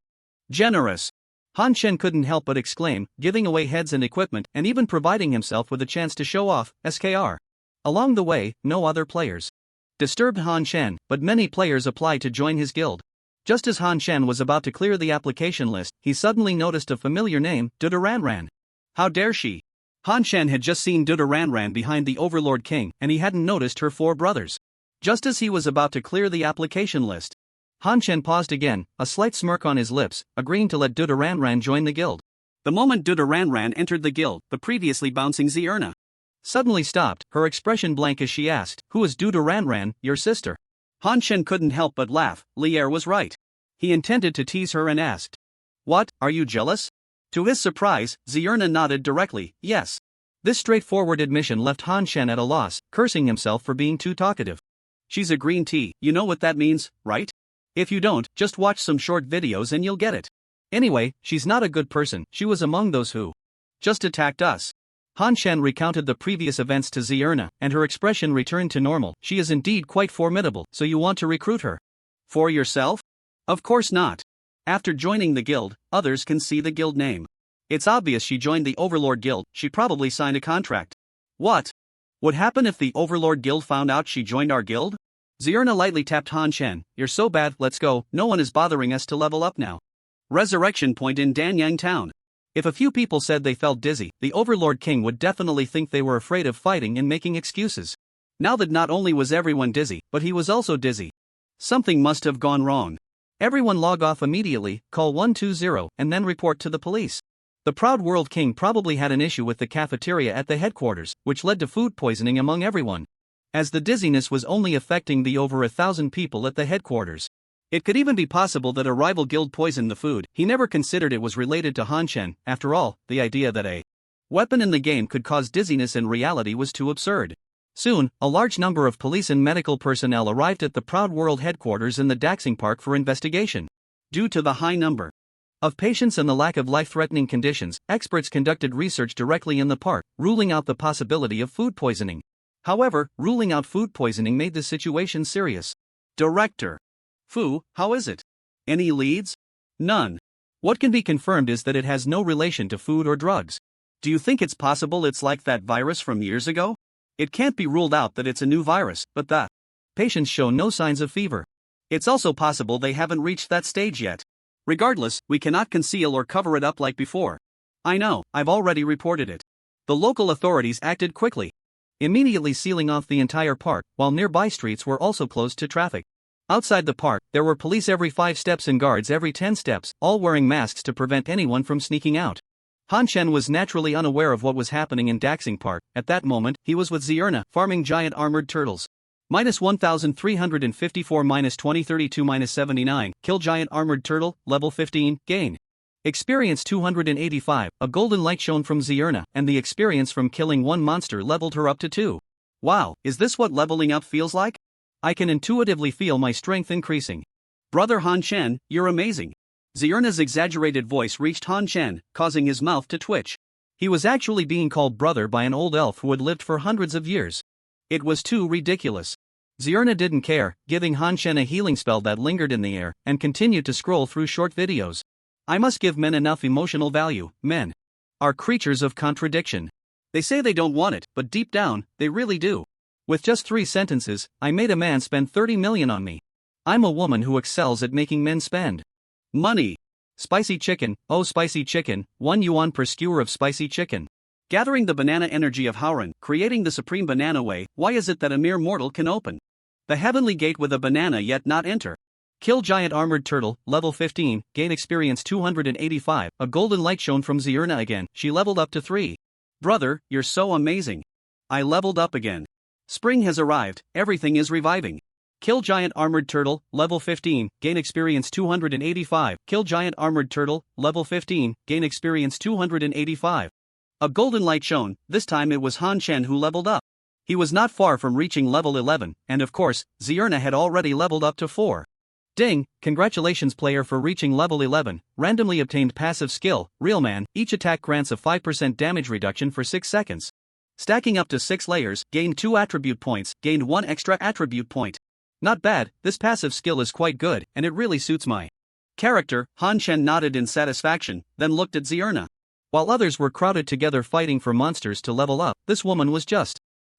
generous. Han Shen couldn't help but exclaim, giving away heads and equipment and even providing himself with a chance to show off, SKR. Along the way, no other players disturbed Han Shen, but many players applied to join his guild. Just as Han Shen was about to clear the application list, he suddenly noticed a familiar name, Dudaranran. How dare she? Han Shen had just seen Dudaranran behind the Overlord King, and he hadn't noticed her 4 brothers. Just as he was about to clear the application list, Han Shen paused again, a slight smirk on his lips, agreeing to let Dudaranran join the guild. The moment Dudaranran entered the guild, the previously bouncing Zierna suddenly stopped, her expression blank as she asked, "Who is Dudaranran, your sister?" Han Shen couldn't help but laugh. Lier was right. He intended to tease her and asked, "What, are you jealous?" To his surprise, Zierna nodded directly, yes. This straightforward admission left Han Shen at a loss, cursing himself for being too talkative. She's a green tea, you know what that means, right? If you don't, just watch some short videos and you'll get it. Anyway, she's not a good person, she was among those who just attacked us. Han Shen recounted the previous events to Zierna, and her expression returned to normal. She is indeed quite formidable, so you want to recruit her? For yourself? Of course not. After joining the guild, others can see the guild name. It's obvious she joined the Overlord Guild, she probably signed a contract. What would happen if the Overlord Guild found out she joined our guild? Zierna lightly tapped Han Shen. You're so bad, let's go, no one is bothering us to level up now. Resurrection point in Danyang Town. If a few people said they felt dizzy, the Overlord King would definitely think they were afraid of fighting and making excuses. Now that not only was everyone dizzy, but he was also dizzy. Something must have gone wrong. Everyone log off immediately, call 120, and then report to the police. The Proud World King probably had an issue with the cafeteria at the headquarters, which led to food poisoning among everyone. As the dizziness was only affecting the over 1,000 people at the headquarters. It could even be possible that a rival guild poisoned the food. He never considered it was related to Han Shen. After all, the idea that a weapon in the game could cause dizziness in reality was too absurd. Soon, a large number of police and medical personnel arrived at the Proud World headquarters in the Daxing Park for investigation. Due to the high number of patients and the lack of life-threatening conditions, experts conducted research directly in the park, ruling out the possibility of food poisoning. However, ruling out food poisoning made the situation serious. Director Fu, how is it? Any leads? None. What can be confirmed is that it has no relation to food or drugs. Do you think it's possible it's like that virus from years ago? It can't be ruled out that it's a new virus, but the patients show no signs of fever. It's also possible they haven't reached that stage yet. Regardless, we cannot conceal or cover it up like before. I know, I've already reported it. The local authorities acted quickly, immediately sealing off the entire park, while nearby streets were also closed to traffic. Outside the park, there were police every 5 steps and guards every 10 steps, all wearing masks to prevent anyone from sneaking out. Han Chen was naturally unaware of what was happening in Daxing Park. At that moment, he was with Zierna, farming giant armored turtles. Minus 1354 minus 2032 minus 79, kill giant armored turtle, level 15, gain. Experience 285, a golden light shone from Zierna, and the experience from killing one monster leveled her up to 2. Wow, is this what leveling up feels like? I can intuitively feel my strength increasing. Brother Han Chen, you're amazing. Zierna's exaggerated voice reached Han Chen, causing his mouth to twitch. He was actually being called brother by an old elf who had lived for hundreds of years. It was too ridiculous. Zierna didn't care, giving Han Chen a healing spell that lingered in the air, and continued to scroll through short videos. I must give men enough emotional value. Men are creatures of contradiction. They say they don't want it, but deep down, they really do. With just 3 sentences, I made a man spend 30 million on me. I'm a woman who excels at making men spend money. Spicy chicken, oh spicy chicken, 1 yuan per skewer of spicy chicken. Gathering the banana energy of Howren, creating the supreme banana way, why is it that a mere mortal can open the heavenly gate with a banana yet not enter? Kill giant armored turtle, level 15, gain experience 285, a golden light shone from Zierna again, she leveled up to 3. Brother, you're so amazing. I leveled up again. Spring has arrived, everything is reviving. Kill giant armored turtle, level 15, gain experience 285, kill giant armored turtle, level 15, gain experience 285. A golden light shone, this time it was Han Chen who leveled up. He was not far from reaching level 11, and of course, Zierna had already leveled up to 4. Ding, congratulations player for reaching level 11, randomly obtained passive skill, Real Man, each attack grants a 5% damage reduction for 6 seconds. Stacking up to 6 layers, gained 2 attribute points, gained 1 extra attribute point. Not bad, this passive skill is quite good, and it really suits my character. Han Chen nodded in satisfaction, then looked at Zierna. While others were crowded together fighting for monsters to level up, this woman was just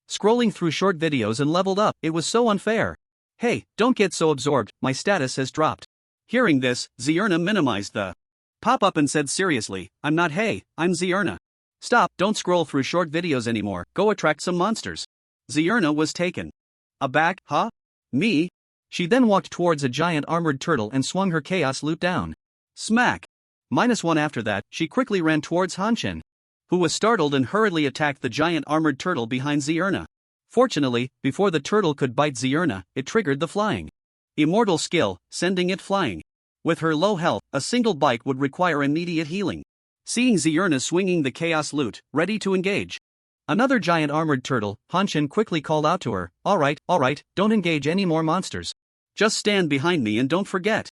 scrolling through short videos and leveled up. It was so unfair. Hey, don't get so absorbed, my status has dropped. Hearing this, Zierna minimized the pop-up and said seriously, I'm not hey, I'm Zierna. Stop, don't scroll through short videos anymore, go attract some monsters. Zierna was taken aback, huh? Me? She then walked towards a giant armored turtle and swung her chaos loot down. Smack! -1 after that, she quickly ran towards Han Chen, who was startled and hurriedly attacked the giant armored turtle behind Zierna. Fortunately, before the turtle could bite Zierna, it triggered the flying immortal skill, sending it flying. With her low health, a single bite would require immediate healing. Seeing Zierna swinging the chaos loot, ready to engage another giant armored turtle, Han Chen quickly called out to her, alright, don't engage any more monsters. Just stand behind me and don't forget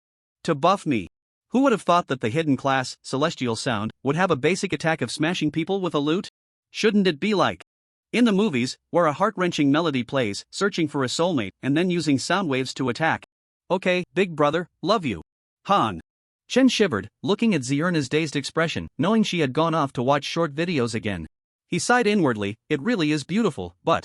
to buff me. Who would have thought that the hidden class, Celestial Sound, would have a basic attack of smashing people with a lute? Shouldn't it be like in the movies, where a heart-wrenching melody plays, searching for a soulmate, and then using sound waves to attack? Okay, big brother, love you. Han Chen shivered, looking at Zierna's dazed expression, knowing she had gone off to watch short videos again. He sighed inwardly, it really is beautiful, but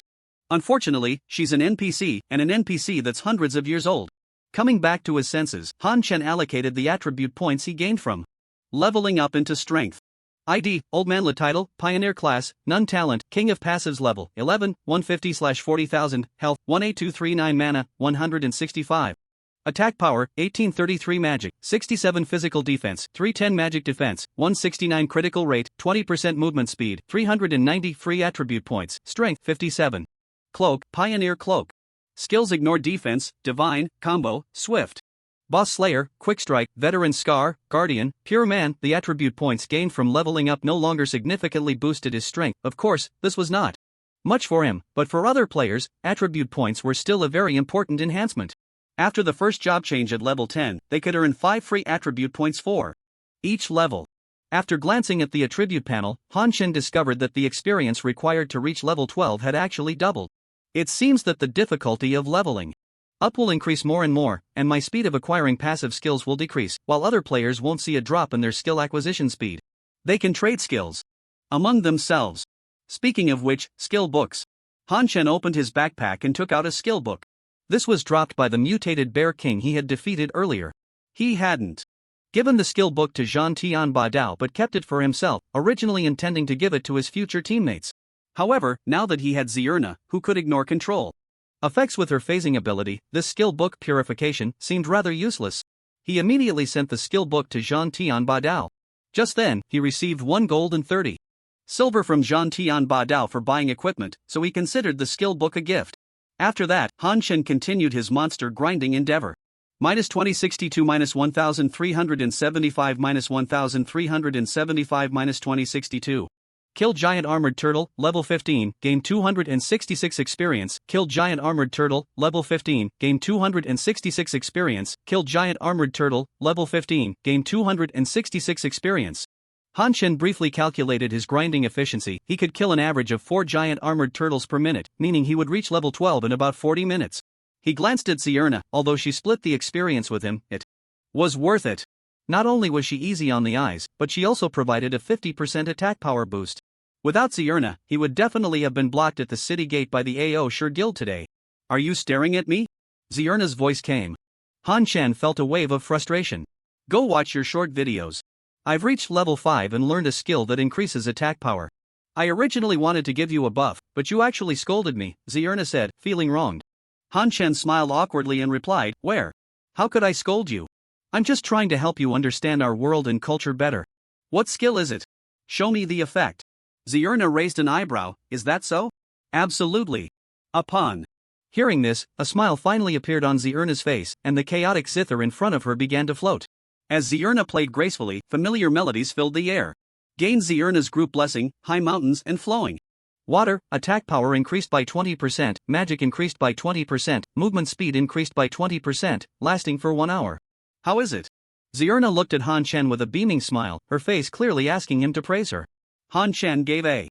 unfortunately, she's an NPC, and an NPC that's hundreds of years old. Coming back to his senses, Han Chen allocated the attribute points he gained from leveling up into strength. ID, Old Manla title, Pioneer class, None talent, King of passives level, 11, 150/40,000, health, 18239 mana, 165. Attack power, 1833 magic, 67 physical defense, 310 magic defense, 169 critical rate, 20% movement speed, 390 free attribute points, strength 57. Cloak, Pioneer cloak. Skills ignore defense, divine, combo, swift. Boss Slayer, Quick Strike, Veteran Scar, Guardian, Pure Man. The attribute points gained from leveling up no longer significantly boosted his strength. Of course, this was not much for him, but for other players, attribute points were still a very important enhancement. After the first job change at level 10, they could earn 5 free attribute points for each level. After glancing at the attribute panel, Han Chen discovered that the experience required to reach level 12 had actually doubled. It seems that the difficulty of leveling up will increase more and more, and my speed of acquiring passive skills will decrease, while other players won't see a drop in their skill acquisition speed. They can trade skills among themselves. Speaking of which, skill books. Han Chen opened his backpack and took out a skill book. This was dropped by the mutated Bear King he had defeated earlier. He hadn't given the skill book to Jean Tian Ba Dao but kept it for himself, originally intending to give it to his future teammates. However, now that he had Zierna, who could ignore control effects with her phasing ability, this skill book purification seemed rather useless. He immediately sent the skill book to Jean Tian Ba Dao. Just then, he received 1 gold and 30 silver from Jean Tian Ba Dao for buying equipment, so he considered the skill book a gift. After that, Han Shen continued his monster grinding endeavor. Minus 2062 minus 1375 minus 1375 minus 2062. Kill Giant Armored Turtle, level 15, gain 266 experience. Kill Giant Armored Turtle, level 15, gain 266 experience. Kill Giant Armored Turtle, level 15, gain 266 experience. Han Shen briefly calculated his grinding efficiency. He could kill an average of 4 Giant Armored Turtles per minute, meaning he would reach level 12 in about 40 minutes. He glanced at Zierna. Although she split the experience with him, it was worth it. Not only was she easy on the eyes, but she also provided a 50% attack power boost. Without Zierna, he would definitely have been blocked at the city gate by the AO Sure Guild today. Are you staring at me? Zierna's voice came. Han Shen felt a wave of frustration. Go watch your short videos. I've reached level 5 and learned a skill that increases attack power. I originally wanted to give you a buff, but you actually scolded me, Zierna said, feeling wronged. Han Shen smiled awkwardly and replied, Where? How could I scold you? I'm just trying to help you understand our world and culture better. What skill is it? Show me the effect. Zierna raised an eyebrow. Is that so? Absolutely. Upon hearing this, a smile finally appeared on Zierna's face, and the chaotic zither in front of her began to float. As Zierna played gracefully, familiar melodies filled the air. Gained Zierna's group blessing, high mountains and flowing water, attack power increased by 20%, magic increased by 20%, movement speed increased by 20%, lasting for 1 hour. How is it? Zierna looked at Han Shen with a beaming smile, her face clearly asking him to praise her. Han Shen gave a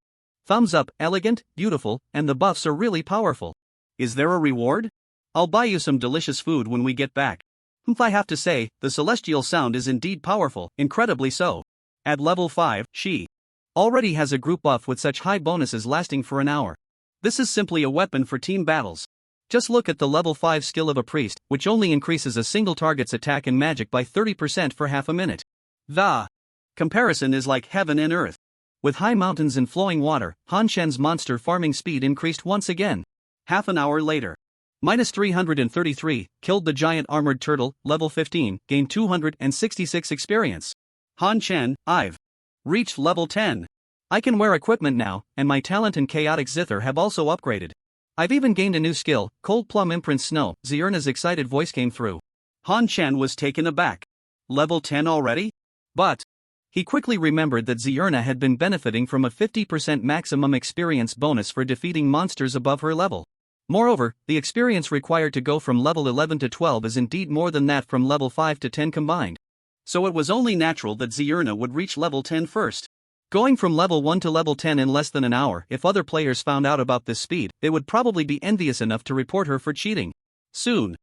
thumbs up, elegant, beautiful, and the buffs are really powerful. Is there a reward? I'll buy you some delicious food when we get back. I have to say, the celestial sound is indeed powerful, incredibly so. At level 5, she already has a group buff with such high bonuses lasting for an hour. This is simply a weapon for team battles. Just look at the level 5 skill of a priest, which only increases a single target's attack and magic by 30% for half a minute. The comparison is like heaven and earth. With high mountains and flowing water, Han Shen's monster farming speed increased once again. Half an hour later. Minus 333, killed the Giant Armored Turtle, level 15, gained 266 experience. Han Shen, I've reached level 10. I can wear equipment now, and my talent and chaotic zither have also upgraded. I've even gained a new skill, Cold Plum Imprint Snow. Zierna's excited voice came through. Han Shen was taken aback. Level 10 already? But he quickly remembered that Zierna had been benefiting from a 50% maximum experience bonus for defeating monsters above her level. Moreover, the experience required to go from level 11 to 12 is indeed more than that from level 5 to 10 combined. So it was only natural that Zierna would reach level 10 first. Going from level 1 to level 10 in less than an hour, if other players found out about this speed, they would probably be envious enough to report her for cheating. Soon,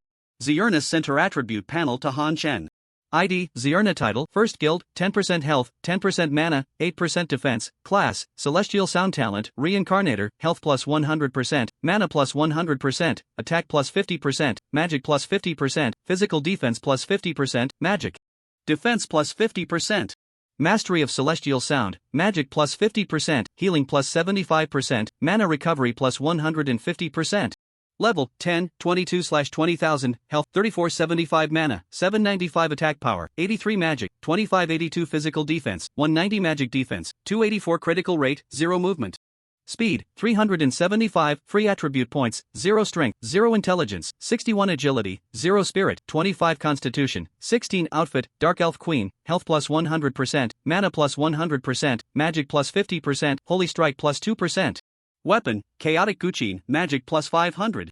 Zierna sent her attribute panel to Han Shen. ID, Zierna title, First Guild, 10% health, 10% mana, 8% defense, class, Celestial Sound Talent, Reincarnator, health plus 100%, mana plus 100%, attack plus 50%, magic plus 50%, physical defense plus 50%, magic defense plus 50%. Mastery of Celestial Sound, magic plus 50%, healing plus 75%, mana recovery plus 150%. Level 10, 22/20,000, health 3475 mana, 795 attack power, 83 magic, 2582 physical defense, 190 magic defense, 284 critical rate, 0 movement. Speed 375, free attribute points, 0 strength, 0 intelligence, 61 agility, 0 spirit, 25 constitution, 16 outfit, Dark Elf Queen, health plus 100%, mana plus 100%, magic plus 50%, holy strike plus 2%. Weapon, Chaotic Guqin, magic plus 500.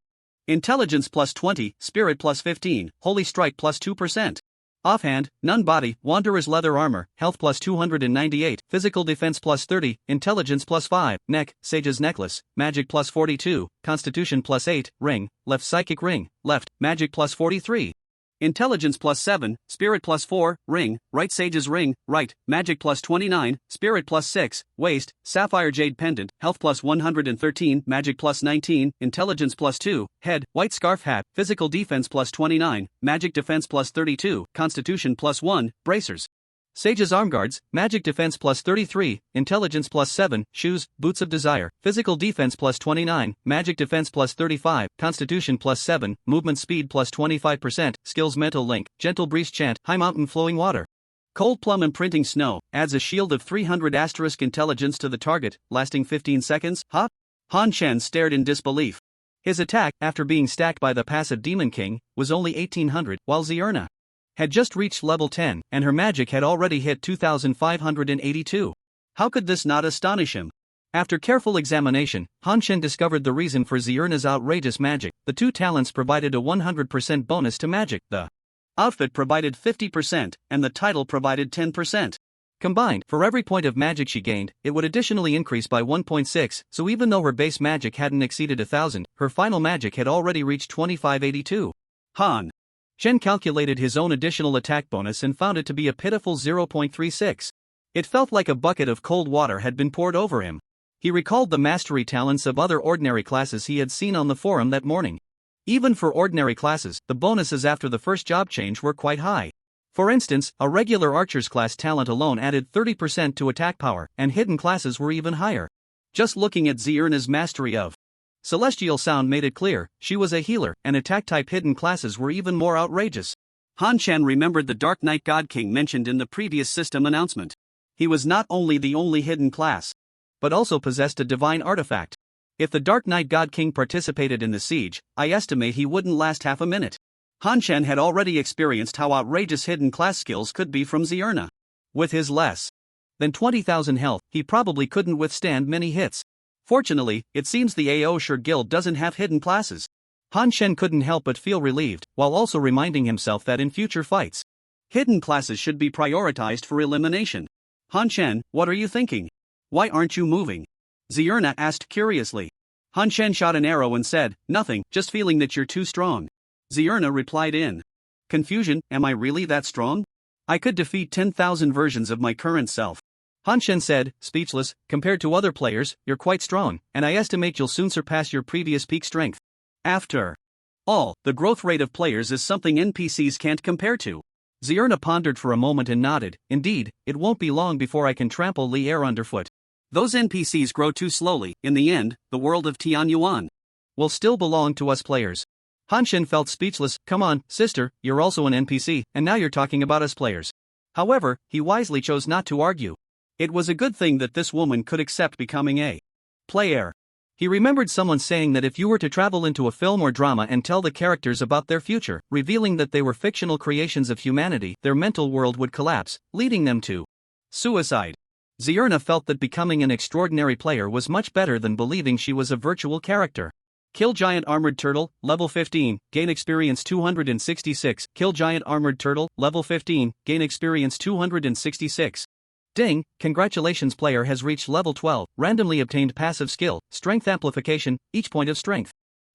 Intelligence plus 20, spirit plus 15, holy strike plus 2%. Offhand, none body, Wanderer's leather armor, health plus 298, physical defense plus 30, intelligence plus 5, neck, Sage's necklace, magic plus 42, constitution plus 8, ring, left psychic ring, left, magic plus 43. Intelligence plus 7, Spirit plus 4, Ring, Right Sage's Ring, Right, Magic plus 29, Spirit plus 6, Waist, Sapphire Jade Pendant, Health plus 113, Magic plus 19, Intelligence plus 2, Head, White Scarf Hat, Physical Defense plus 29, Magic Defense plus 32, Constitution plus 1, Bracers. Sage's Arm Guards, Magic Defense plus 33, Intelligence plus 7, Shoes, Boots of Desire, Physical Defense plus 29, Magic Defense plus 35, Constitution plus 7, Movement Speed plus 25%, Skills Mental Link, Gentle Breeze Chant, High Mountain Flowing Water. Cold Plum Imprinting Snow, adds a shield of 300 * intelligence to the target, lasting 15 seconds, huh? Han Chen stared in disbelief. His attack, after being stacked by the passive Demon King, was only 1800, while Zierna had just reached level 10, and her magic had already hit 2582. How could this not astonish him? After careful examination, Han Chen discovered the reason for Zierna's outrageous magic. The two talents provided a 100% bonus to magic, the outfit provided 50%, and the title provided 10%. Combined, for every point of magic she gained, it would additionally increase by 1.6, so even though her base magic hadn't exceeded 1000, her final magic had already reached 2582. Han Chen calculated his own additional attack bonus and found it to be a pitiful 0.36. It felt like a bucket of cold water had been poured over him. He recalled the mastery talents of other ordinary classes he had seen on the forum that morning. Even for ordinary classes, the bonuses after the first job change were quite high. For instance, a regular archer's class talent alone added 30% to attack power, and hidden classes were even higher. Just looking at Zierna's mastery of Celestial Sound made it clear, she was a healer, and attack-type hidden classes were even more outrageous. Han Chen remembered the Dark Knight God King mentioned in the previous system announcement. He was not only the only hidden class, but also possessed a divine artifact. If the Dark Knight God King participated in the siege, I estimate he wouldn't last half a minute. Han Chen had already experienced how outrageous hidden class skills could be from Zierna. With his less than 20,000 health, he probably couldn't withstand many hits. Fortunately, it seems the AO Sure Guild doesn't have hidden classes. Han Chen couldn't help but feel relieved, while also reminding himself that in future fights, hidden classes should be prioritized for elimination. Han Chen, what are you thinking? Why aren't you moving? Zierna asked curiously. Han Chen shot an arrow and said, nothing, just feeling that you're too strong. Zierna replied in confusion, am I really that strong? I could defeat 10,000 versions of my current self. Han Chen said, speechless, compared to other players, you're quite strong, and I estimate you'll soon surpass your previous peak strength. After all, the growth rate of players is something NPCs can't compare to. Zierna pondered for a moment and nodded, indeed, it won't be long before I can trample Li Er underfoot. Those NPCs grow too slowly, in the end, the world of Tian Yuan will still belong to us players. Han Chen felt speechless, come on, sister, you're also an NPC, and now you're talking about us players. However, he wisely chose not to argue. It was a good thing that this woman could accept becoming a player. He remembered someone saying that if you were to travel into a film or drama and tell the characters about their future, revealing that they were fictional creations of humanity, their mental world would collapse, leading them to suicide. Zierna felt that becoming an extraordinary player was much better than believing she was a virtual character. Kill Giant Armored Turtle, level 15, gain experience 266. Kill Giant Armored Turtle, level 15, gain experience 266. Ding, congratulations, player has reached level 12, randomly obtained passive skill, Strength Amplification, each point of strength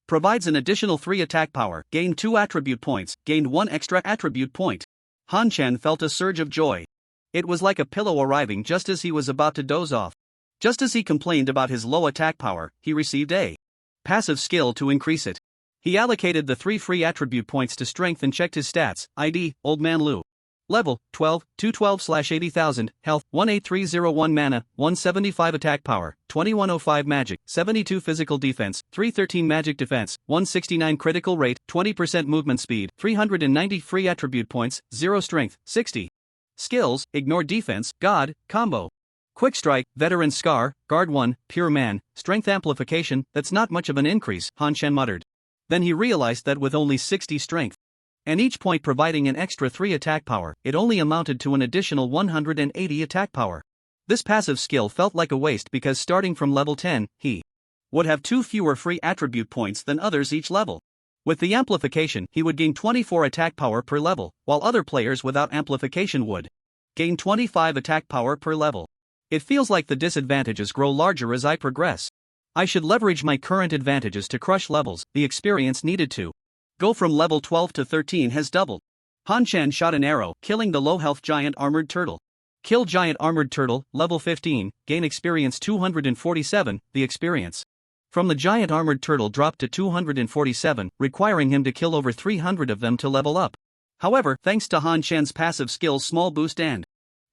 provides an additional 3 attack power, gained 2 attribute points, gained 1 extra attribute point. Han Chen felt a surge of joy. It was like a pillow arriving just as he was about to doze off. Just as he complained about his low attack power, he received a passive skill to increase it. He allocated the 3 free attribute points to strength and checked his stats, ID, Old Man Lu. Level, 12, 212/80,000, health, 18301 mana, 175 attack power, 2105 magic, 72 physical defense, 313 magic defense, 169 critical rate, 20% movement speed, 390 free attribute points, 0 strength, 60. Skills, Ignore Defense, God, Combo. Quick Strike, Veteran Scar, Guard 1, Pure Man, Strength Amplification, that's not much of an increase, Han Chen muttered. Then he realized that with only 60 strength, and each point providing an extra 3 attack power, it only amounted to an additional 180 attack power. This passive skill felt like a waste because starting from level 10, he would have 2 fewer free attribute points than others each level. With the amplification, he would gain 24 attack power per level, while other players without amplification would gain 25 attack power per level. It feels like the disadvantages grow larger as I progress. I should leverage my current advantages to crush levels. The experience needed to go from level 12 to 13 has doubled. Han Chen shot an arrow, killing the low-health giant armored turtle. Kill giant armored turtle, level 15, gain experience 247, the experience from the giant armored turtle dropped to 247, requiring him to kill over 300 of them to level up. However, thanks to Han Chen's passive skill's small boost and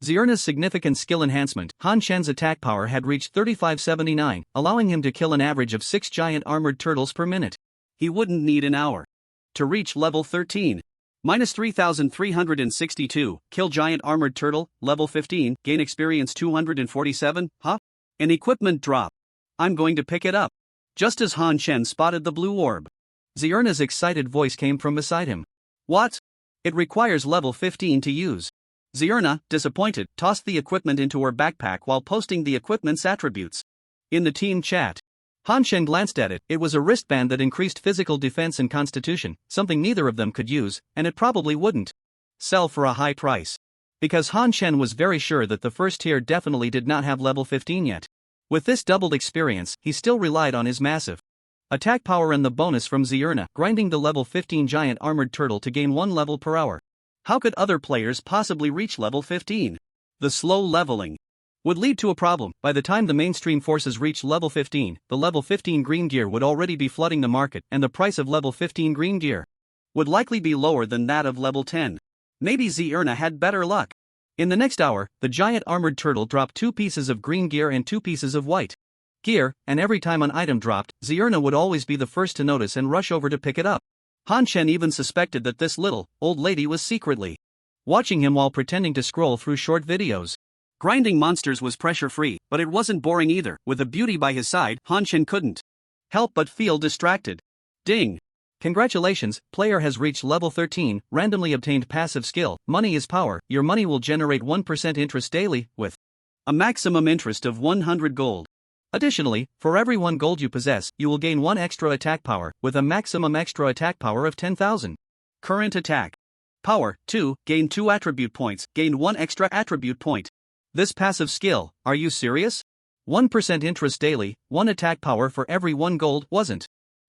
Zierna's significant skill enhancement, Han Chen's attack power had reached 3579, allowing him to kill an average of 6 giant armored turtles per minute. He wouldn't need an hour to reach level 13. Minus 3,362, kill giant armored turtle, level 15, gain experience 247, An equipment drop. I'm going to pick it up. Just as Han Chen spotted the blue orb, Zierna's excited voice came from beside him. What? It requires level 15 to use. Zierna, disappointed, tossed the equipment into her backpack while posting the equipment's attributes in the team chat. Han Chen glanced at it. It was a wristband that increased physical defense and constitution, something neither of them could use, and it probably wouldn't sell for a high price. Because Han Chen was very sure that the first tier definitely did not have level 15 yet. With this doubled experience, he still relied on his massive attack power and the bonus from Zierna, grinding the level 15 giant armored turtle to gain 1 level per hour. How could other players possibly reach level 15? The slow leveling would lead to a problem. By the time the mainstream forces reach level 15, the level 15 green gear would already be flooding the market, and the price of level 15 green gear would likely be lower than that of level 10. Maybe Zierna had better luck. In the next hour, the giant armored turtle dropped 2 pieces of green gear and 2 pieces of white gear, and every time an item dropped, Zierna would always be the first to notice and rush over to pick it up. Han Chen even suspected that this little, old lady was secretly watching him while pretending to scroll through short videos. Grinding monsters was pressure-free, but it wasn't boring either. With a beauty by his side, Han Chen couldn't help but feel distracted. Ding! Congratulations, player has reached level 13, randomly obtained passive skill, money is power, your money will generate 1% interest daily, with a maximum interest of 100 gold. Additionally, for every 1 gold you possess, you will gain 1 extra attack power, with a maximum extra attack power of 10,000. Current attack power, 2, gain 2 attribute points, gain 1 extra attribute point. This passive skill, are you serious? 1% interest daily, 1 attack power for every 1 gold, wasn't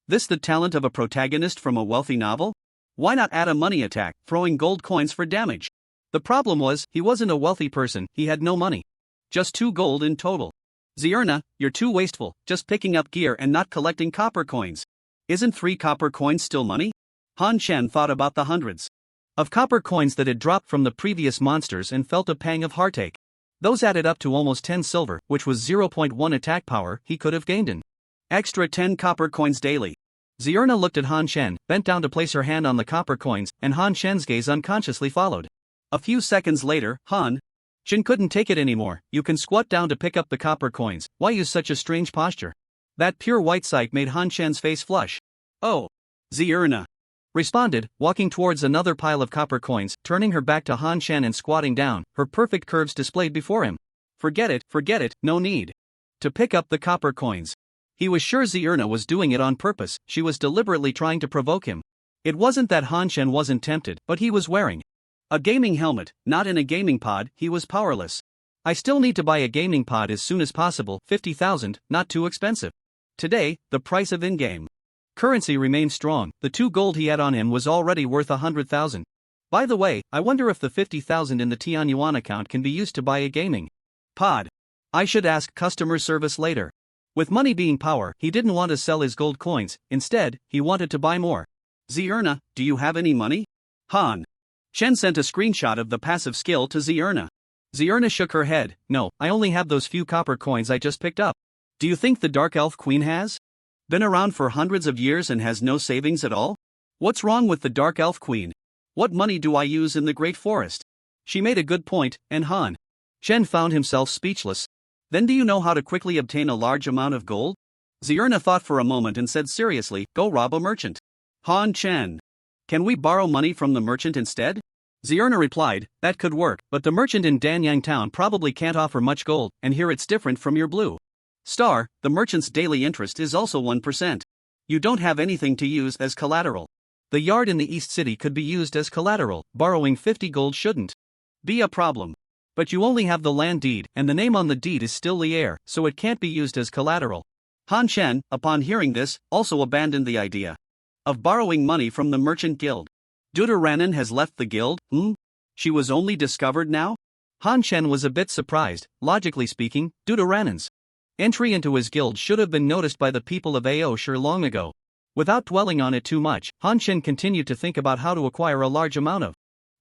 this the talent of a protagonist from a wealthy novel? Why not add a money attack, throwing gold coins for damage? The problem was, he wasn't a wealthy person, he had no money. Just 2 gold in total. Zierna, you're too wasteful, just picking up gear and not collecting copper coins. Isn't 3 copper coins still money? Han Chen thought about the hundreds of copper coins that had dropped from the previous monsters and felt a pang of heartache. Those added up to almost 10 silver, which was 0.1 attack power he could have gained an extra 10 copper coins daily. Zierna looked at Han Chen, bent down to place her hand on the copper coins, and Han Chen's gaze unconsciously followed. A few seconds later, Han Chen couldn't take it anymore. You can squat down to pick up the copper coins, why use such a strange posture? That pure white sight made Han Chen's face flush. Oh! Zierna responded, walking towards another pile of copper coins, turning her back to Han Chen and squatting down, her perfect curves displayed before him. Forget it, no need to pick up the copper coins. He was sure Zierna was doing it on purpose, she was deliberately trying to provoke him. It wasn't that Han Chen wasn't tempted, but he was wearing a gaming helmet, not in a gaming pod, he was powerless. I still need to buy a gaming pod as soon as possible, 50,000, not too expensive. Today, the price of in-game currency remained strong, the 2 gold he had on him was already worth 100,000. By the way, I wonder if the 50,000 in the Tianyuan account can be used to buy a gaming pod. I should ask customer service later. With money being power, he didn't want to sell his gold coins, instead, he wanted to buy more. Zierna, do you have any money? Han Chen sent a screenshot of the passive skill to Zierna. Zierna shook her head, no, I only have those few copper coins I just picked up. Do you think the Dark Elf Queen has been around for hundreds of years and has no savings at all? What's wrong with the Dark Elf Queen? What money do I use in the Great Forest? She made a good point, and Han Chen found himself speechless. Then do you know how to quickly obtain a large amount of gold? Zierna thought for a moment and said seriously, go rob a merchant. Han Chen, can we borrow money from the merchant instead? Zierna replied, that could work, but the merchant in Danyang town probably can't offer much gold, and here it's different from your blue star, the merchant's daily interest is also 1%. You don't have anything to use as collateral. The yard in the East City could be used as collateral, borrowing 50 gold shouldn't be a problem. But you only have the land deed, and the name on the deed is still Lier, so it can't be used as collateral. Han Chen, upon hearing this, also abandoned the idea of borrowing money from the merchant guild. Deuteranen has left the guild? She was only discovered now? Han Chen was a bit surprised. Logically speaking, Deuteranen's entry into his guild should have been noticed by the people of Aoshire long ago. Without dwelling on it too much, Han Chen continued to think about how to acquire a large amount of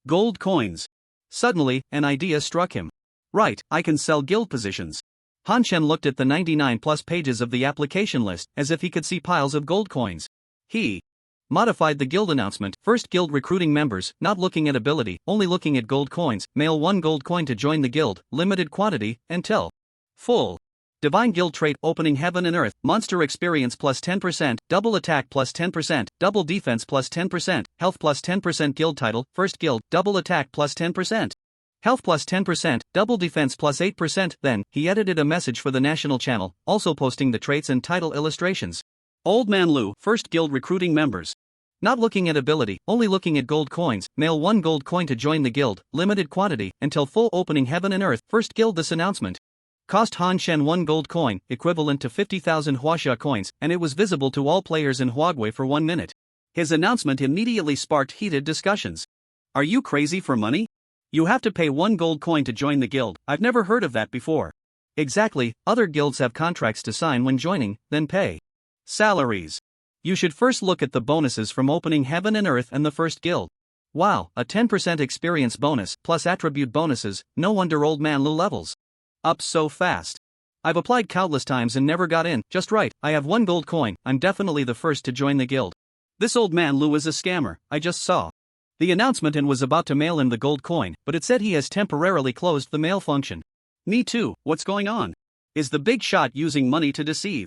gold coins. Suddenly, an idea struck him. Right, I can sell guild positions. Han Chen looked at the 99+ pages of the application list as if he could see piles of gold coins. He modified the guild announcement. First guild recruiting members, not looking at ability, only looking at gold coins. Mail 1 gold coin to join the guild, limited quantity, until full. Divine guild trait, opening heaven and earth, monster experience plus 10%, double attack plus 10%, double defense plus 10%, health plus 10% guild title, first guild, double attack plus 10%. Health plus 10%, double defense plus 8%. Then, he edited a message for the national channel, also posting the traits and title illustrations. Old Man Lu, first guild recruiting members. Not looking at ability, only looking at gold coins. Mail 1 gold coin to join the guild, limited quantity, until full, opening heaven and earth, first guild. This announcement cost Han Chen 1 gold coin, equivalent to 50,000 Huaxia coins, and it was visible to all players in Huagui for 1 minute. His announcement immediately sparked heated discussions. Are you crazy for money? You have to pay 1 gold coin to join the guild. I've never heard of that before. Exactly, other guilds have contracts to sign when joining, then pay salaries. You should first look at the bonuses from opening heaven and earth and the first guild. Wow, a 10% experience bonus, plus attribute bonuses. No wonder Old Man Lu levels up so fast. I've applied countless times and never got in. Just right, I have 1 gold coin, I'm definitely the first to join the guild. This Old Man Lu is a scammer. I just saw the announcement and was about to mail him the gold coin, but it said he has temporarily closed the mail function. Me too, what's going on? Is the big shot using money to deceive?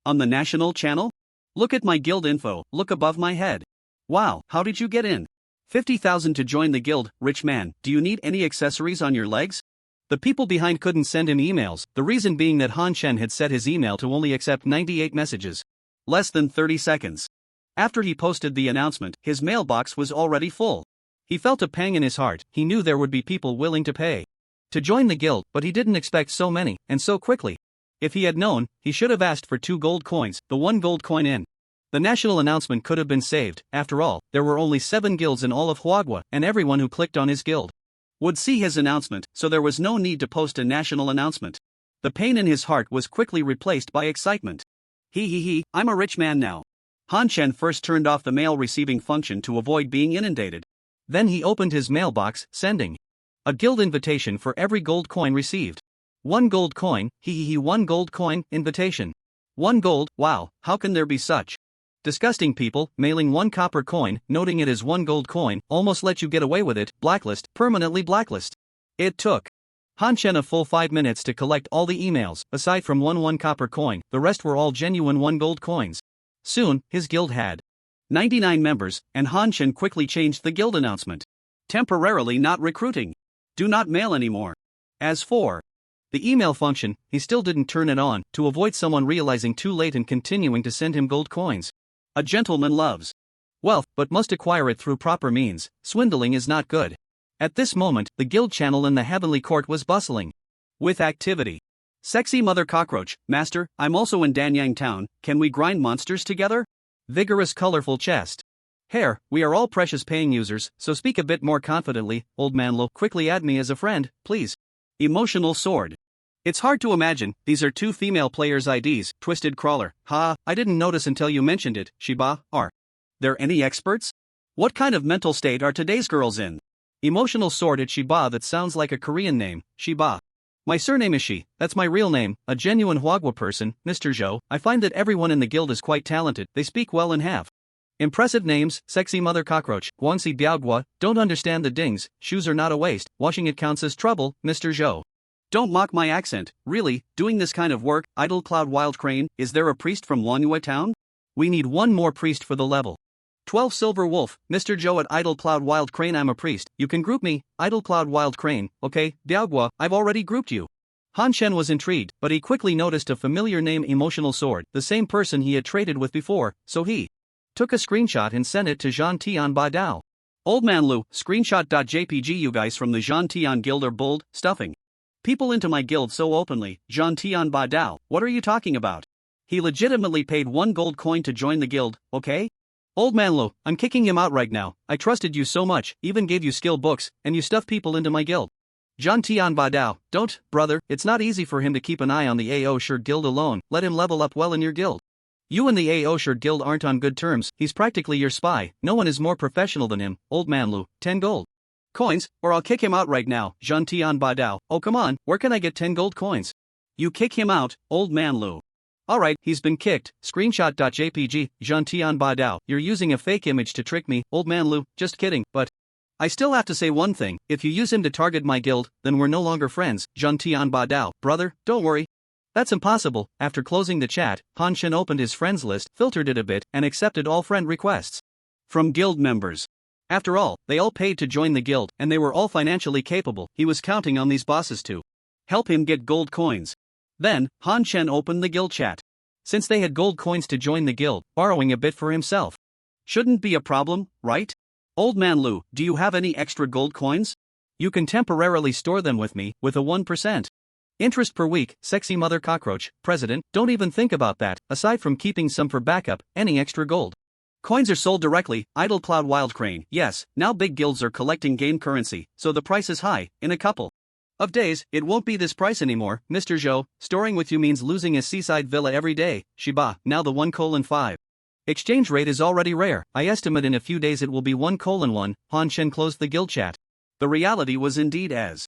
On the national channel? Look at my guild info, look above my head. Wow, how did you get in? 50,000 to join the guild. Rich man, do you need any accessories on your legs? The people behind couldn't send him emails, the reason being that Han Chen had set his email to only accept 98 messages. Less than 30 seconds. After he posted the announcement, his mailbox was already full. He felt a pang in his heart. He knew there would be people willing to pay to join the guild, but he didn't expect so many, and so quickly. If he had known, he should have asked for 2 gold coins, the 1 gold coin in. The national announcement could have been saved. After all, there were only 7 guilds in all of Huagua, and everyone who clicked on his guild would see his announcement, so there was no need to post a national announcement. The pain in his heart was quickly replaced by excitement. I'm a rich man now. Han Chen first turned off the mail receiving function to avoid being inundated. Then he opened his mailbox, sending a guild invitation for every gold coin received. 1 gold coin, 1 gold coin, invitation. 1 gold, wow, how can there be such disgusting people? Mailing 1 copper coin, noting it as 1 gold coin, almost let you get away with it. Blacklist, permanently blacklist. It took Han Chen a full 5 minutes to collect all the emails. Aside from 1 copper coin, the rest were all genuine 1 gold coins. Soon, his guild had 99 members, and Han Chen quickly changed the guild announcement. Temporarily not recruiting. Do not mail anymore. As for the email function, he still didn't turn it on, to avoid someone realizing too late and continuing to send him gold coins. A gentleman loves wealth, but must acquire it through proper means. Swindling is not good. At this moment, the guild channel in the Heavenly Court was bustling with activity. Sexy Mother Cockroach, Master, I'm also in Danyang Town, can we grind monsters together? Vigorous colorful chest. Hair, we are all precious paying users, so speak a bit more confidently. Old Man Lo, quickly add me as a friend, please. Emotional sword. It's hard to imagine, these are 2 female players' IDs. Twisted Crawler, I didn't notice until you mentioned it. Shiba, are there any experts? What kind of mental state are today's girls in? Emotional sword at Shiba, that sounds like a Korean name, Shiba. My surname is Shi, that's my real name, a genuine Huagua person, Mr. Zhou. I find that everyone in the guild is quite talented, they speak well and have impressive names. Sexy Mother Cockroach, Guangxi Biaogua, don't understand the dings, shoes are not a waste, washing it counts as trouble, Mr. Zhou. Don't mock my accent, really, doing this kind of work. Idle Cloud Wild Crane, is there a priest from Lanyue Town? We need 1 more priest for the level 12 Silver Wolf, Mr. Zhou at Idle Cloud Wild Crane. I'm a priest, you can group me, Idle Cloud Wild Crane, okay, Biaogua, I've already grouped you. Han Chen was intrigued, but he quickly noticed a familiar name, Emotional Sword, the same person he had traded with before, so he took a screenshot and sent it to Zhan Tian Ba Dao. Old Man Lu, screenshot.jpg. You guys from the Zhan Tian guild are bold, stuffing people into my guild so openly. Zhan Tian Ba Dao, what are you talking about? He legitimately paid 1 gold coin to join the guild, okay? Old man Lo, I'm kicking him out right now. I trusted you so much, even gave you skill books, and you stuff people into my guild. John Tian Ba Dao, don't, brother, it's not easy for him to keep an eye on the AO Shirt Guild alone, let him level up well in your guild. You and the AO Shirt Guild aren't on good terms, he's practically your spy, no one is more professional than him. Old man Lu, 10 gold coins, or I'll kick him out right now. Jean Tian Ba Dao, oh come on, where can I get 10 gold coins? You kick him out, old man Lu. Alright, he's been kicked. Screenshot.jpg, Jean Tian Ba Dao, you're using a fake image to trick me, old man Lu, just kidding, but I still have to say one thing, if you use him to target my guild, then we're no longer friends. Jean Tian Ba Dao, brother, don't worry. That's impossible. After closing the chat, Han Shen opened his friends list, filtered it a bit, and accepted all friend requests from guild members. After all, they all paid to join the guild, and they were all financially capable. He was counting on these bosses to help him get gold coins. Then, Han Shen opened the guild chat. Since they had gold coins to join the guild, borrowing a bit for himself shouldn't be a problem, right? Old man Lu, do you have any extra gold coins? You can temporarily store them with me, with a 1% interest per week. Sexy mother cockroach, president, don't even think about that. Aside from keeping some for backup, any extra gold coins are sold directly. Idle Cloud Wild Crane, yes, now big guilds are collecting game currency, so the price is high. In a couple of days, it won't be this price anymore. Mr. Zhou, storing with you means losing a seaside villa every day. Shiba, now the 1:5 exchange rate is already rare. I estimate in a few days it will be 1:1. Han Shen closed the guild chat. The reality was indeed as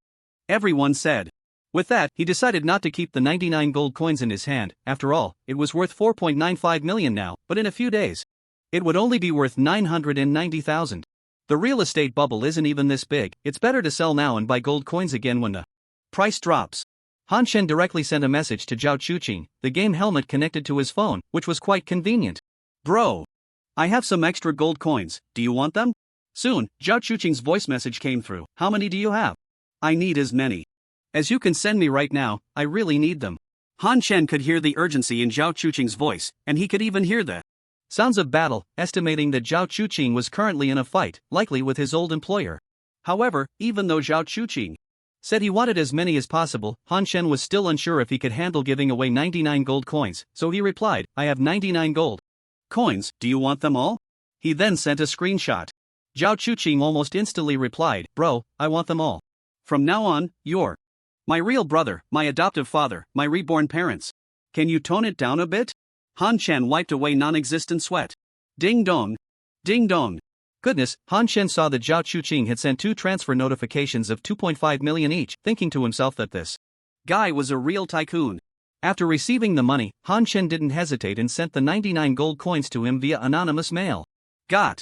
everyone said. With that, he decided not to keep the 99 gold coins in his hand. After all, it was worth 4.95 million now, but in a few days it would only be worth 990,000. The real estate bubble isn't even this big. It's better to sell now and buy gold coins again when the price drops. Han Shen directly sent a message to Zhao Chuqing, the game helmet connected to his phone, which was quite convenient. Bro, I have some extra gold coins, do you want them? Soon, Zhao Chuqing's voice message came through. How many do you have? I need as many as you can send me right now, I really need them. Han Shen could hear the urgency in Zhao Chuqing's voice, and he could even hear the sounds of battle, estimating that Zhao Chuqing was currently in a fight, likely with his old employer. However, even though Zhao Chuqing said he wanted as many as possible, Han Shen was still unsure if he could handle giving away 99 gold coins, so he replied, I have 99 gold coins, do you want them all? He then sent a screenshot. Zhao Chuqing almost instantly replied, bro, I want them all. From now on, you're my real brother, my adoptive father, my reborn parents. Can you tone it down a bit? Han Shen wiped away non-existent sweat. Ding dong. Ding dong. Goodness, Han Shen saw that Zhao Chuqing had sent 2 transfer notifications of 2.5 million each, thinking to himself that this guy was a real tycoon. After receiving the money, Han Shen didn't hesitate and sent the 99 gold coins to him via anonymous mail. Got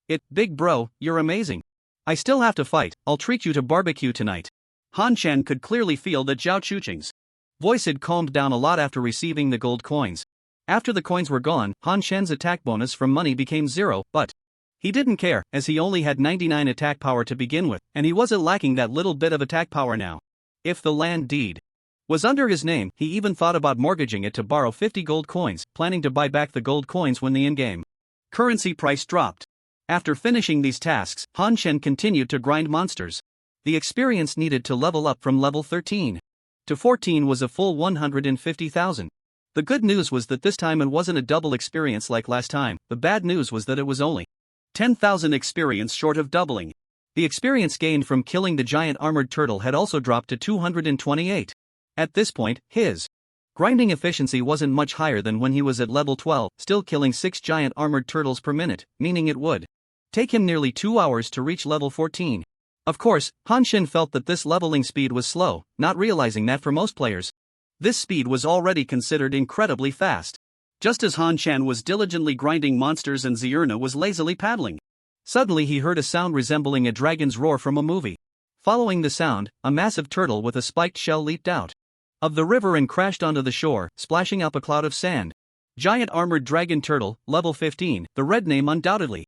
it, big bro, you're amazing. I still have to fight, I'll treat you to barbecue tonight. Han Shen could clearly feel that Zhao Chuqing's voice had calmed down a lot after receiving the gold coins. After the coins were gone, Han Shen's attack bonus from money became 0, but he didn't care, as he only had 99 attack power to begin with, and he wasn't lacking that little bit of attack power now. If the land deed was under his name, he even thought about mortgaging it to borrow 50 gold coins, planning to buy back the gold coins when the in-game currency price dropped. After finishing these tasks, Han Shen continued to grind monsters. The experience needed to level up from level 13 to 14 was a full 150,000. The good news was that this time it wasn't a double experience like last time. The bad news was that it was only 10,000 experience short of doubling. The experience gained from killing the giant armored turtle had also dropped to 228. At this point, his grinding efficiency wasn't much higher than when he was at level 12, still killing 6 giant armored turtles per minute, meaning it would take him nearly 2 hours to reach level 14. Of course, Han Shen felt that this leveling speed was slow, not realizing that for most players, this speed was already considered incredibly fast. Just as Han Shen was diligently grinding monsters and Zierna was lazily paddling, suddenly he heard a sound resembling a dragon's roar from a movie. Following the sound, a massive turtle with a spiked shell leaped out of the river and crashed onto the shore, splashing up a cloud of sand. Giant armored dragon turtle, level 15, the red name undoubtedly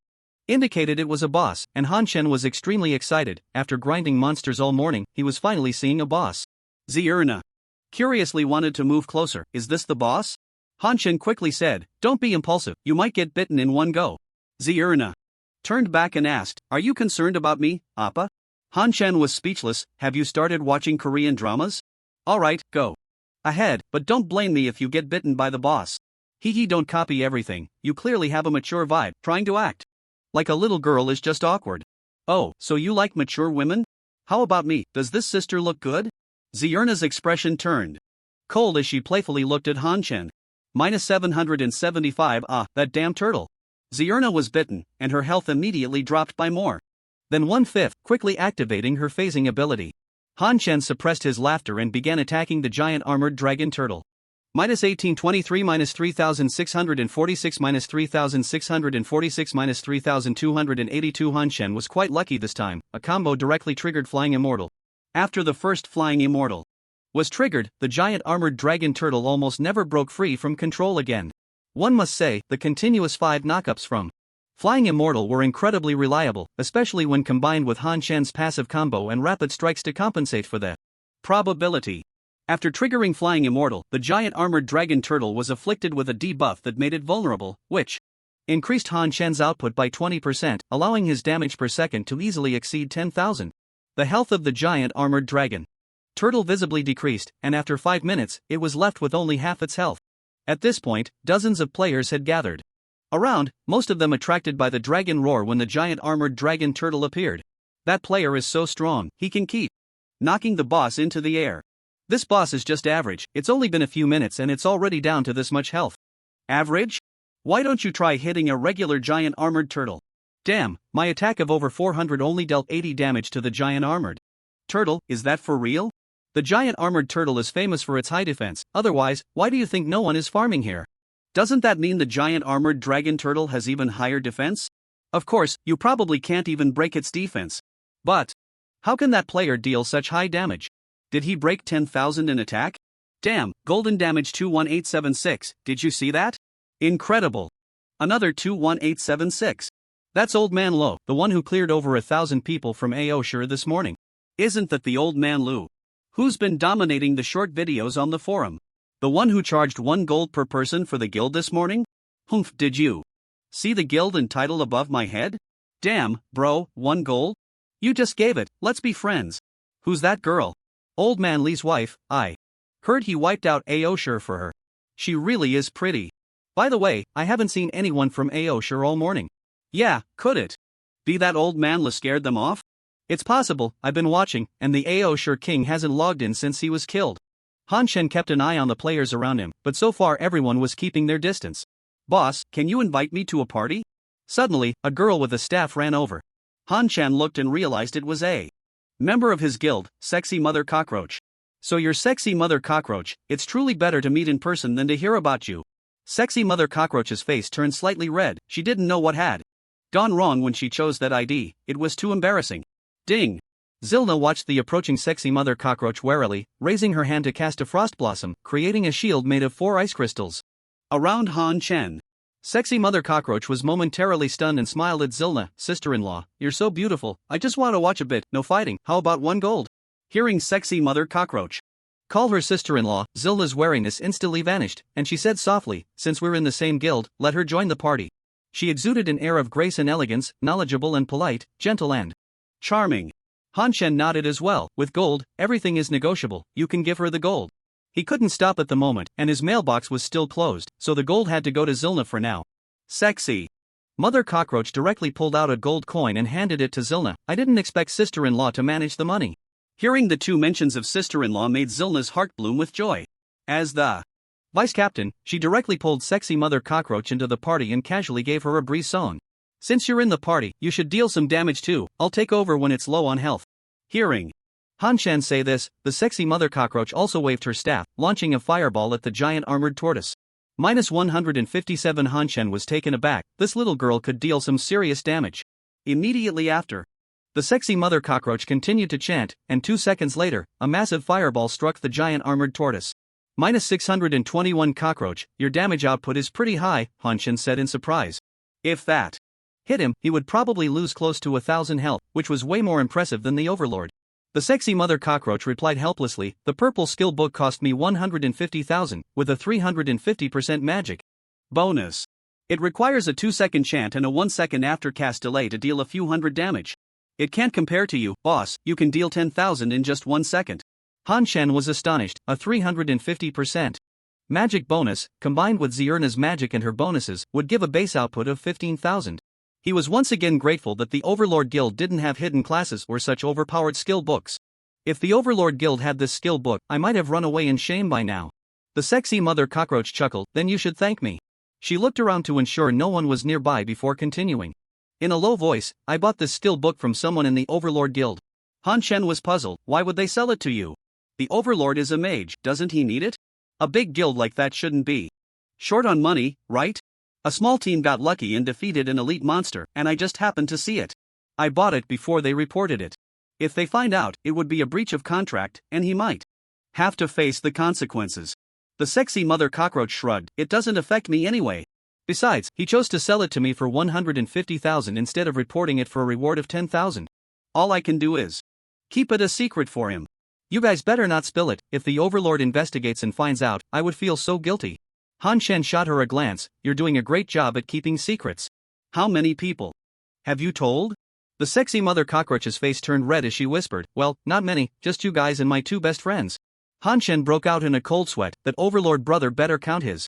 indicated it was a boss, and Han Shen was extremely excited. After grinding monsters all morning, he was finally seeing a boss. Zierna curiously wanted to move closer. Is this the boss? Han Shen quickly said, don't be impulsive, you might get bitten in one go. Zierna turned back and asked, are you concerned about me, Appa? Han Shen was speechless. Have you started watching Korean dramas? Alright, go ahead, but don't blame me if you get bitten by the boss. Hee don't copy everything, you clearly have a mature vibe, trying to act like a little girl is just awkward. Oh, so you like mature women? How about me, does this sister look good? Zierna's expression turned cold as she playfully looked at Han-chen. -775 that damn turtle. Zierna was bitten, and her health immediately dropped by more than 1/5, quickly activating her phasing ability. Han-chen suppressed his laughter and began attacking the giant armored dragon turtle. -1823 -3646 -3646 -3282 Han-chen was quite lucky this time, a combo directly triggered Flying Immortal. After the first Flying Immortal was triggered, the giant armored dragon turtle almost never broke free from control again. One must say, the continuous 5 knockups from Flying Immortal were incredibly reliable, especially when combined with Han-chen's passive combo and rapid strikes to compensate for the probability. After triggering Flying Immortal, the giant armored dragon turtle was afflicted with a debuff that made it vulnerable, which increased Han-chen's output by 20%, allowing his damage per second to easily exceed 10,000. The health of the giant armored dragon turtle visibly decreased, and after 5 minutes, it was left with only half its health. At this point, dozens of players had gathered around, most of them attracted by the dragon roar when the giant armored dragon turtle appeared. That player is so strong, he can keep knocking the boss into the air. This boss is just average, it's only been a few minutes and it's already down to this much health. Average? Why don't you try hitting a regular giant armored turtle? Damn, my attack of over 400 only dealt 80 damage to the giant armored turtle, is that for real? The giant armored turtle is famous for its high defense, otherwise, why do you think no one is farming here? Doesn't that mean the giant armored dragon turtle has even higher defense? Of course, you probably can't even break its defense. But how can that player deal such high damage? Did he break 10,000 in attack? Damn, golden damage 21876, did you see that? Incredible. Another 21876. That's Old Man Lo, the one who cleared over 1,000 people from Aoshire this morning. Isn't that the Old Man Lu? Who's been dominating the short videos on the forum? The one who charged 1 gold per person for the guild this morning? Humph, did you see the guild and title above my head? Damn, bro, 1 gold? You just gave it, let's be friends. Who's that girl? Old Man Lee's wife, I heard he wiped out Aoshire for her. She really is pretty. By the way, I haven't seen anyone from Aoshire all morning. Yeah, could it be that Old Man Lee scared them off? It's possible, I've been watching, and the Aoshire king hasn't logged in since he was killed. Han-chen kept an eye on the players around him, but so far everyone was keeping their distance. Boss, can you invite me to a party? Suddenly, a girl with a staff ran over. Han-chen looked and realized it was a member of his guild, Sexy Mother Cockroach. So you're Sexy Mother Cockroach, it's truly better to meet in person than to hear about you. Sexy Mother Cockroach's face turned slightly red, she didn't know what had gone wrong when she chose that ID, it was too embarrassing. Ding! Zilna watched the approaching Sexy Mother Cockroach warily, raising her hand to cast a frost blossom, creating a shield made of 4 ice crystals around Han-chen. Sexy Mother Cockroach was momentarily stunned and smiled at Zilna. Sister-in-law, you're so beautiful, I just want to watch a bit, no fighting, how about 1 gold? Hearing Sexy Mother Cockroach call her sister-in-law, Zilna's wariness instantly vanished, and she said softly, since we're in the same guild, let her join the party. She exuded an air of grace and elegance, knowledgeable and polite, gentle and charming. Han-chen nodded as well, with gold, everything is negotiable, you can give her the gold. He couldn't stop at the moment, and his mailbox was still closed, so the gold had to go to Zilna for now. Sexy Mother Cockroach directly pulled out a gold coin and handed it to Zilna. I didn't expect sister-in-law to manage the money. Hearing the 2 mentions of sister-in-law made Zilna's heart bloom with joy. As the vice captain, she directly pulled Sexy Mother Cockroach into the party and casually gave her a breeze song. Since you're in the party, you should deal some damage too, I'll take over when it's low on health. Hearing Han-chen say this, the Sexy Mother Cockroach also waved her staff, launching a fireball at the giant armored tortoise. -157 Han-chen was taken aback, this little girl could deal some serious damage. Immediately after, the Sexy Mother Cockroach continued to chant, and 2 seconds later, a massive fireball struck the giant armored tortoise. -621 Cockroach, your damage output is pretty high, Han-chen said in surprise. If that hit him, he would probably lose close to 1,000 health, which was way more impressive than the Overlord. The Sexy Mother Cockroach replied helplessly, the purple skill book cost me 150,000, with a 350% magic bonus. It requires a 2-second chant and a 1-second aftercast delay to deal a few hundred damage. It can't compare to you, boss, you can deal 10,000 in just 1 second. Han-chen was astonished, a 350% Magic bonus, combined with Zierna's magic and her bonuses, would give a base output of 15,000. He was once again grateful that the Overlord Guild didn't have hidden classes or such overpowered skill books. If the Overlord Guild had this skill book, I might have run away in shame by now. The sexy mother cockroach chuckled, then you should thank me. She looked around to ensure no one was nearby before continuing. In a low voice, I bought this skill book from someone in the Overlord Guild. Han Shen was puzzled, why would they sell it to you? The Overlord is a mage, doesn't he need it? A big guild like that shouldn't be short on money, right? A small team got lucky and defeated an elite monster, and I just happened to see it. I bought it before they reported it. If they find out, it would be a breach of contract, and he might have to face the consequences. The sexy mother cockroach shrugged, it doesn't affect me anyway. Besides, he chose to sell it to me for 150,000 instead of reporting it for a reward of 10,000. All I can do is keep it a secret for him. You guys better not spill it. If the Overlord investigates and finds out, I would feel so guilty. Han Shen shot her a glance, you're doing a great job at keeping secrets. How many people have you told? The sexy mother cockroach's face turned red as she whispered, well, not many, just you guys and my two best friends. Han Shen broke out in a cold sweat, that Overlord brother better count his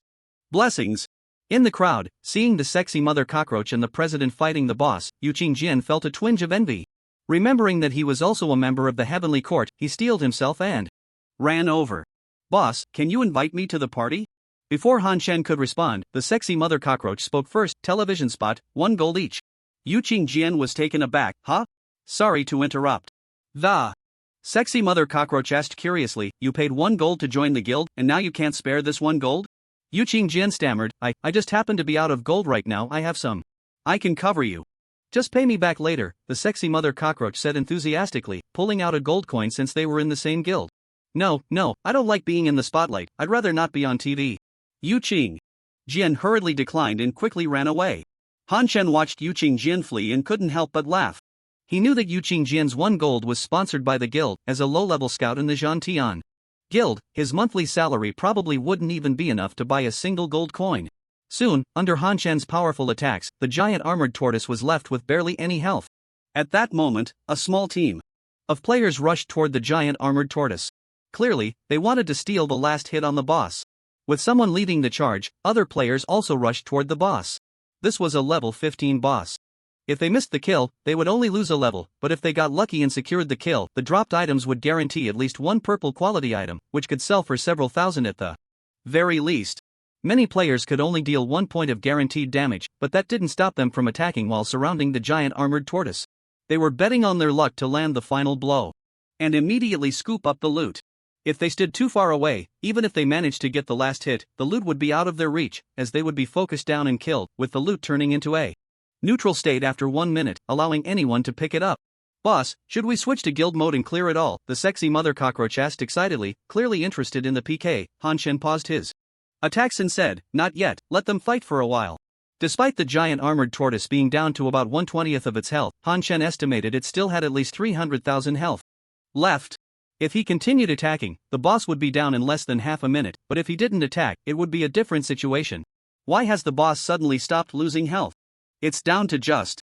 blessings. In the crowd, seeing the sexy mother cockroach and the president fighting the boss, Yu Qingjian felt a twinge of envy. Remembering that he was also a member of the Heavenly Court, he steeled himself and ran over. Boss, can you invite me to the party? Before Han Shen could respond, the sexy mother cockroach spoke first, television spot, 1 gold each. Yu Qingjian was taken aback, huh? Sorry to interrupt. The sexy mother cockroach asked curiously, you paid 1 gold to join the guild, and now you can't spare this 1 gold? Yu Qingjian stammered, I just happen to be out of gold right now, I have some. I can cover you. Just pay me back later, the sexy mother cockroach said enthusiastically, pulling out a gold coin since they were in the same guild. No, I don't like being in the spotlight, I'd rather not be on TV. Yu Qingjian hurriedly declined and quickly ran away. Han Shen watched Yu Qingjian flee and couldn't help but laugh. He knew that Yu Qingjian's 1 gold was sponsored by the guild, as a low-level scout in the Zhantian Guild, his monthly salary probably wouldn't even be enough to buy a single gold coin. Soon, under Han Shen's powerful attacks, the giant armored tortoise was left with barely any health. At that moment, a small team of players rushed toward the giant armored tortoise. Clearly, they wanted to steal the last hit on the boss. With someone leading the charge, other players also rushed toward the boss. This was a level 15 boss. If they missed the kill, they would only lose a level, but if they got lucky and secured the kill, the dropped items would guarantee at least 1 purple quality item, which could sell for several thousand at the very least. Many players could only deal 1 point of guaranteed damage, but that didn't stop them from attacking while surrounding the giant armored tortoise. They were betting on their luck to land the final blow and immediately scoop up the loot. If they stood too far away, even if they managed to get the last hit, the loot would be out of their reach, as they would be focused down and killed, with the loot turning into a neutral state after 1 minute, allowing anyone to pick it up. Boss, should we switch to guild mode and clear it all? The sexy mother cockroach asked excitedly, clearly interested in the PK. Han Shen paused his attacks and said, not yet, let them fight for a while. Despite the giant armored tortoise being down to about 1/20th of its health, Han Shen estimated it still had at least 300,000 health left. If he continued attacking, the boss would be down in less than half a minute, but if he didn't attack, it would be a different situation. Why has the boss suddenly stopped losing health? It's down to just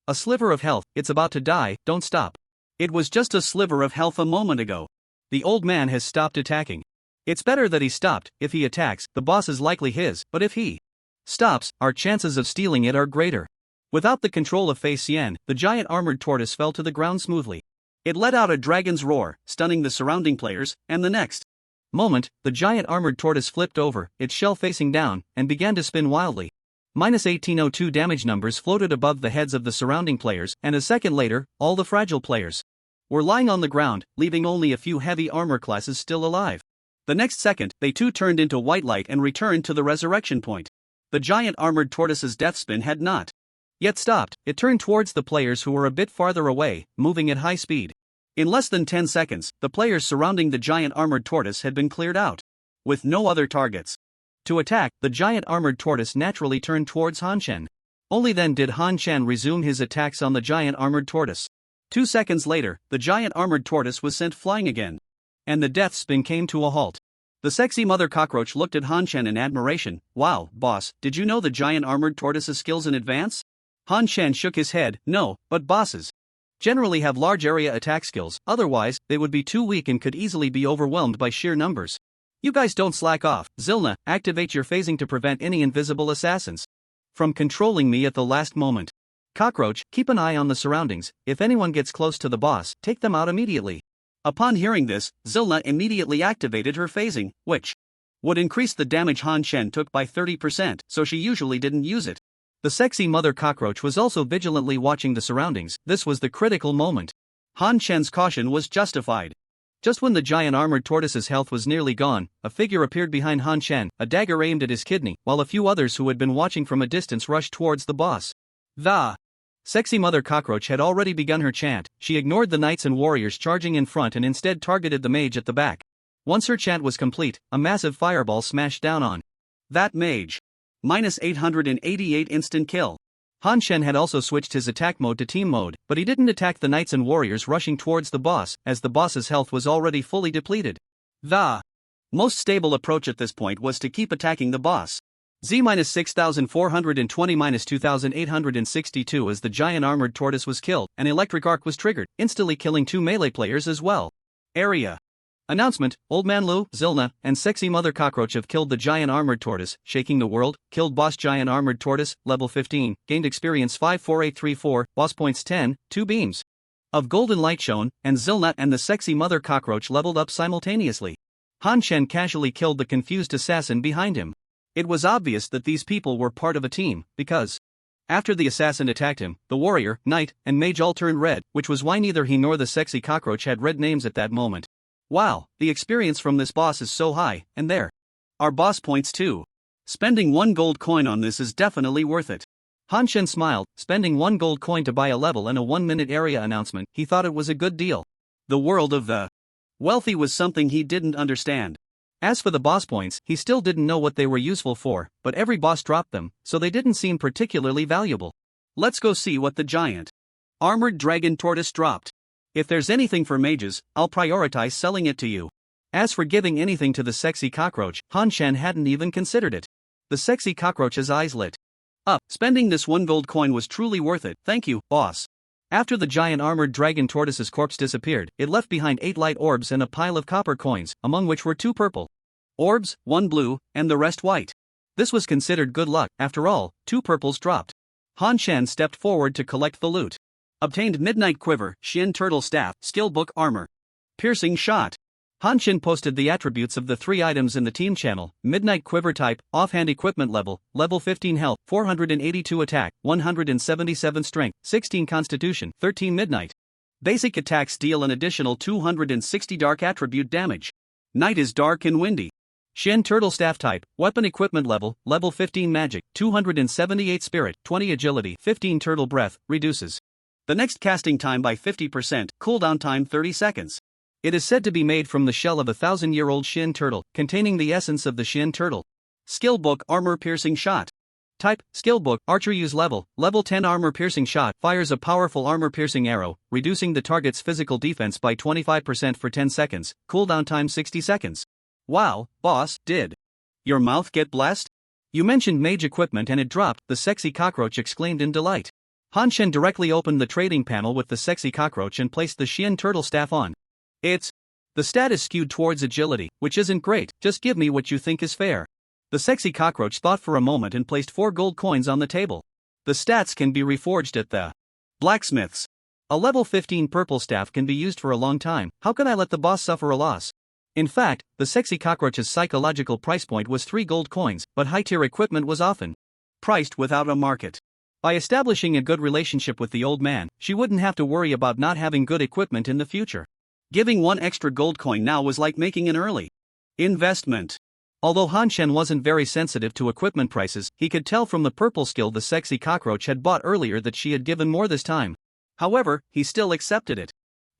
a sliver of health, it's about to die, don't stop. It was just a sliver of health a moment ago. The old man has stopped attacking. It's better that he stopped. If he attacks, the boss is likely his, but if he stops, our chances of stealing it are greater. Without the control of Fei Xian, the giant armored tortoise fell to the ground smoothly. It let out a dragon's roar, stunning the surrounding players, and the next moment, the giant armored tortoise flipped over, its shell facing down, and began to spin wildly. -1802 damage numbers floated above the heads of the surrounding players, and a second later, all the fragile players were lying on the ground, leaving only a few heavy armor classes still alive. The next second, they too turned into white light and returned to the resurrection point. The giant armored tortoise's death spin had not yet stopped. It turned towards the players who were a bit farther away, moving at high speed. In less than 10 seconds, the players surrounding the giant armored tortoise had been cleared out, with no other targets to attack. The giant armored tortoise naturally turned towards Han Shen. Only then did Han Shen resume his attacks on the giant armored tortoise. 2 seconds later, the giant armored tortoise was sent flying again, and the death spin came to a halt. The sexy mother cockroach looked at Han Shen in admiration. Wow, boss, did you know the giant armored tortoise's skills in advance? Han Shen shook his head, no, but bosses generally have large area attack skills, otherwise, they would be too weak and could easily be overwhelmed by sheer numbers. You guys don't slack off. Zilna, activate your phasing to prevent any invisible assassins from controlling me at the last moment. Cockroach, keep an eye on the surroundings. If anyone gets close to the boss, take them out immediately. Upon hearing this, Zilna immediately activated her phasing, which would increase the damage Han Shen took by 30%, so she usually didn't use it. The sexy mother cockroach was also vigilantly watching the surroundings. This was the critical moment. Han Shen's caution was justified. Just when the giant armored tortoise's health was nearly gone, a figure appeared behind Han Shen, a dagger aimed at his kidney, while a few others who had been watching from a distance rushed towards the boss. The sexy mother cockroach had already begun her chant. She ignored the knights and warriors charging in front and instead targeted the mage at the back. Once her chant was complete, a massive fireball smashed down on that mage. Minus 888 instant kill. Han Shen had also switched his attack mode to team mode, but he didn't attack the knights and warriors rushing towards the boss, as the boss's health was already fully depleted. The most stable approach at this point was to keep attacking the boss. Z-6420-2862 as the giant armored tortoise was killed, an electric arc was triggered, instantly killing 2 melee players as well. Area announcement: Old Man Lu, Zilna, and sexy mother cockroach have killed the giant armored tortoise, shaking the world. Killed boss giant armored tortoise, level 15, gained experience 54834, boss points 10, 2 beams of golden light shown, and Zilna and the sexy mother cockroach leveled up simultaneously. Han Shen casually killed the confused assassin behind him. It was obvious that these people were part of a team, because after the assassin attacked him, the warrior, knight, and mage all turned red, which was why neither he nor the sexy cockroach had red names at that moment. Wow, the experience from this boss is so high, and there are boss points too. Spending 1 gold coin on this is definitely worth it. Han Shen smiled, spending 1 gold coin to buy a level and a 1-minute area announcement. He thought it was a good deal. The world of the wealthy was something he didn't understand. As for the boss points, he still didn't know what they were useful for, but every boss dropped them, so they didn't seem particularly valuable. Let's go see what the giant armored dragon tortoise dropped. If there's anything for mages, I'll prioritize selling it to you. As for giving anything to the sexy cockroach, Han Shen hadn't even considered it. The sexy cockroach's eyes lit up. Spending this 1 gold coin was truly worth it. Thank you, boss. After the giant armored dragon tortoise's corpse disappeared, it left behind 8 light orbs and a pile of copper coins, among which were 2 purple orbs, 1 blue, and the rest white. This was considered good luck. After all, 2 purples dropped. Han Shen stepped forward to collect the loot. Obtained Midnight Quiver, Shin Turtle Staff, Skill Book Armor, Piercing Shot. Han Shen posted the attributes of the 3 items in the team channel: Midnight Quiver type, offhand equipment level 15 health, 482 attack, 177 strength, 16 constitution, 13 midnight. Basic attacks deal an additional 260 dark attribute damage. Night is dark and windy. Shin Turtle Staff type, weapon equipment level 15 magic, 278 spirit, 20 agility, 15 turtle breath, reduces the next casting time by 50%, cooldown time 30 seconds. It is said to be made from the shell of a 1,000-year-old Shin turtle, containing the essence of the Shin turtle. Skill Book Armor Piercing Shot. Type, Skill Book, Archer use level 10 Armor Piercing Shot, fires a powerful armor piercing arrow, reducing the target's physical defense by 25% for 10 seconds, cooldown time 60 seconds. Wow, boss, did your mouth get blessed? You mentioned mage equipment and it dropped, the sexy cockroach exclaimed in delight. Han Shen directly opened the trading panel with the sexy cockroach and placed the Shin Turtle Staff on. The stat is skewed towards agility, which isn't great. Just give me what you think is fair. The sexy cockroach thought for a moment and placed 4 gold coins on the table. The stats can be reforged at the blacksmiths. A level 15 purple staff can be used for a long time. How can I let the boss suffer a loss? In fact, the sexy cockroach's psychological price point was 3 gold coins, but high-tier equipment was often priced without a market. By establishing a good relationship with the old man, she wouldn't have to worry about not having good equipment in the future. Giving 1 extra gold coin now was like making an early investment. Although Han Shen wasn't very sensitive to equipment prices, he could tell from the purple skill the sexy cockroach had bought earlier that she had given more this time. However, he still accepted it.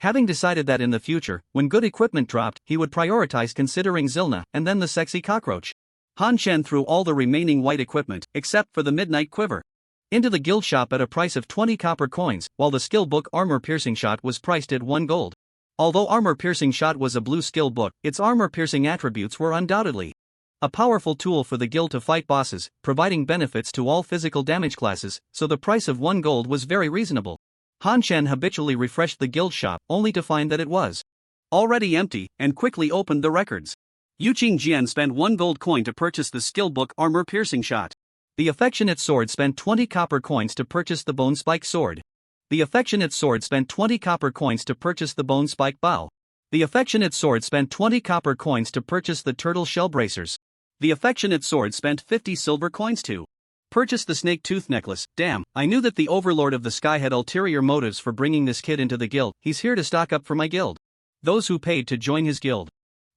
Having decided that in the future, when good equipment dropped, he would prioritize considering Zilna and then the sexy cockroach. Han Shen threw all the remaining white equipment, except for the Midnight Quiver, into the guild shop at a price of 20 copper coins, while the skill book Armor Piercing Shot was priced at 1 gold. Although Armor Piercing Shot was a blue skill book, its armor piercing attributes were undoubtedly a powerful tool for the guild to fight bosses, providing benefits to all physical damage classes, so the price of 1 gold was very reasonable. Han Shen habitually refreshed the guild shop, only to find that it was already empty, and quickly opened the records. Yuqing Jian spent 1 gold coin to purchase the skill book Armor Piercing Shot. The Affectionate Sword spent 20 copper coins to purchase the Bone Spike Sword. The Affectionate Sword spent 20 copper coins to purchase the Bone Spike Bow. The Affectionate Sword spent 20 copper coins to purchase the Turtle Shell Bracers. The Affectionate Sword spent 50 silver coins to purchase the Snake Tooth Necklace. Damn, I knew that the Overlord of the Sky had ulterior motives for bringing this kid into the guild. He's here to stock up for my guild. Those who paid to join his guild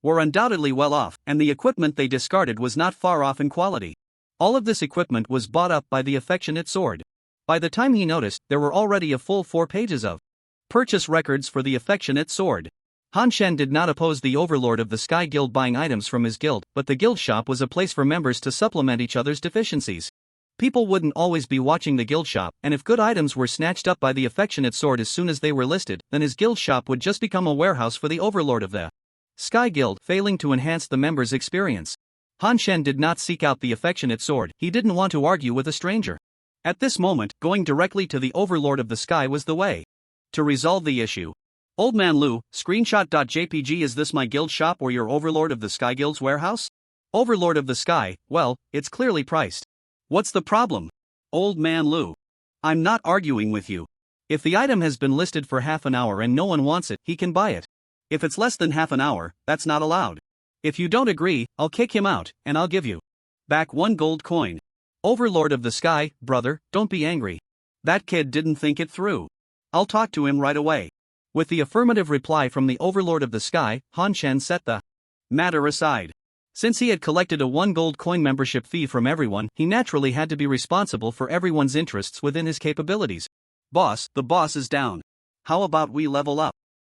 were undoubtedly well off, and the equipment they discarded was not far off in quality. All of this equipment was bought up by the Affectionate Sword. By the time he noticed, there were already a full 4 pages of purchase records for the Affectionate Sword. Han Shen did not oppose the Overlord of the Sky Guild buying items from his guild, but the guild shop was a place for members to supplement each other's deficiencies. People wouldn't always be watching the guild shop, and if good items were snatched up by the Affectionate Sword as soon as they were listed, then his guild shop would just become a warehouse for the Overlord of the Sky Guild, failing to enhance the members' experience. Han Shen did not seek out the Affectionate Sword. He didn't want to argue with a stranger. At this moment, going directly to the Overlord of the Sky was the way to resolve the issue. Old Man Lu, screenshot.jpg. Is this my guild shop or your Overlord of the Sky Guild's warehouse? Overlord of the Sky, well, it's clearly priced. What's the problem? Old Man Lu. I'm not arguing with you. If the item has been listed for half an hour and no one wants it, he can buy it. If it's less than half an hour, that's not allowed. If you don't agree, I'll kick him out, and I'll give you back 1 gold coin. Overlord of the Sky, brother, don't be angry. That kid didn't think it through. I'll talk to him right away. With the affirmative reply from the Overlord of the Sky, Han Shen set the matter aside. Since he had collected a 1 gold coin membership fee from everyone, he naturally had to be responsible for everyone's interests within his capabilities. Boss, the boss is down. How about we level up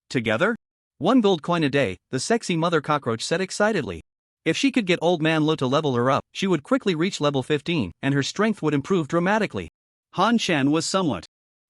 together? 1 gold coin a day, the sexy mother cockroach said excitedly. If she could get Old Man Lu to level her up, she would quickly reach level 15, and her strength would improve dramatically. Han Shen was somewhat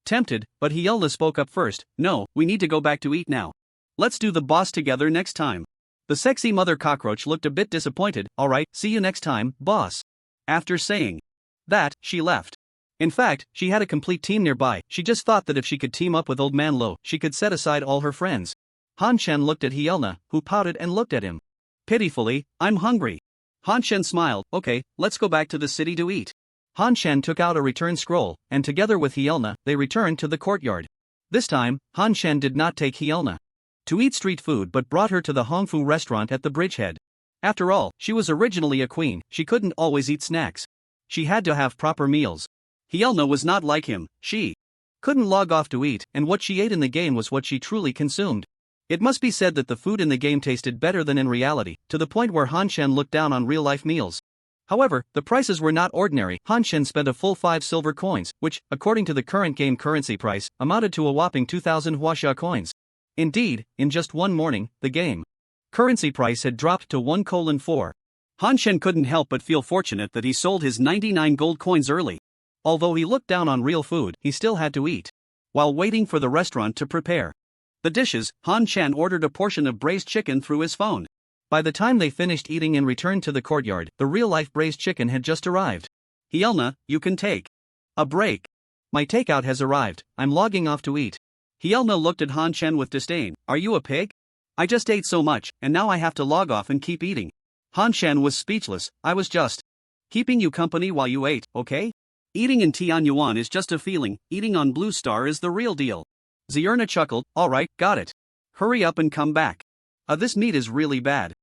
tempted, but Hyelna spoke up first. No, we need to go back to eat now. Let's do the boss together next time. The sexy mother cockroach looked a bit disappointed. Alright, see you next time, boss. After saying that, she left. In fact, she had a complete team nearby. She just thought that if she could team up with Old Man Lu, she could set aside all her friends. Han Shen looked at Hyelna, who pouted and looked at him pitifully. I'm hungry. Han Shen smiled. Okay, let's go back to the city to eat. Han Shen took out a return scroll, and together with Hyelna, they returned to the courtyard. This time, Han Shen did not take Hyelna to eat street food but brought her to the Hongfu restaurant at the bridgehead. After all, she was originally a queen. She couldn't always eat snacks. She had to have proper meals. Hyelna was not like him. She couldn't log off to eat, and what she ate in the game was what she truly consumed. It must be said that the food in the game tasted better than in reality, to the point where Han Shen looked down on real-life meals. However, the prices were not ordinary. Han Shen spent a full 5 silver coins, which, according to the current game currency price, amounted to a whopping 2,000 huaxia coins. Indeed, in just one morning, the game currency price had dropped to 1:4. Han Shen couldn't help but feel fortunate that he sold his 99 gold coins early. Although he looked down on real food, he still had to eat. While waiting for the restaurant to prepare the dishes, Han Shen ordered a portion of braised chicken through his phone. By the time they finished eating and returned to the courtyard, the real-life braised chicken had just arrived. Hyelna, you can take a break. My takeout has arrived. I'm logging off to eat. Hyelna looked at Han Shen with disdain. Are you a pig? I just ate so much, and now I have to log off and keep eating. Han Shen was speechless. I was just keeping you company while you ate, okay? Eating in Tianyuan is just a feeling. Eating on Blue Star is the real deal. Zierna chuckled. Alright, got it. Hurry up and come back. This meat is really bad.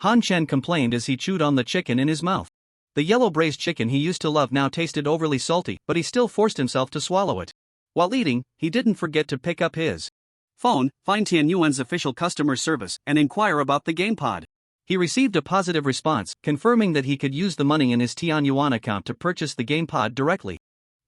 Han Shen complained as he chewed on the chicken in his mouth. The yellow braised chicken he used to love now tasted overly salty, but he still forced himself to swallow it. While eating, he didn't forget to pick up his phone, find Tianyuan's official customer service, and inquire about the GamePod. He received a positive response, confirming that he could use the money in his Tianyuan account to purchase the GamePod directly.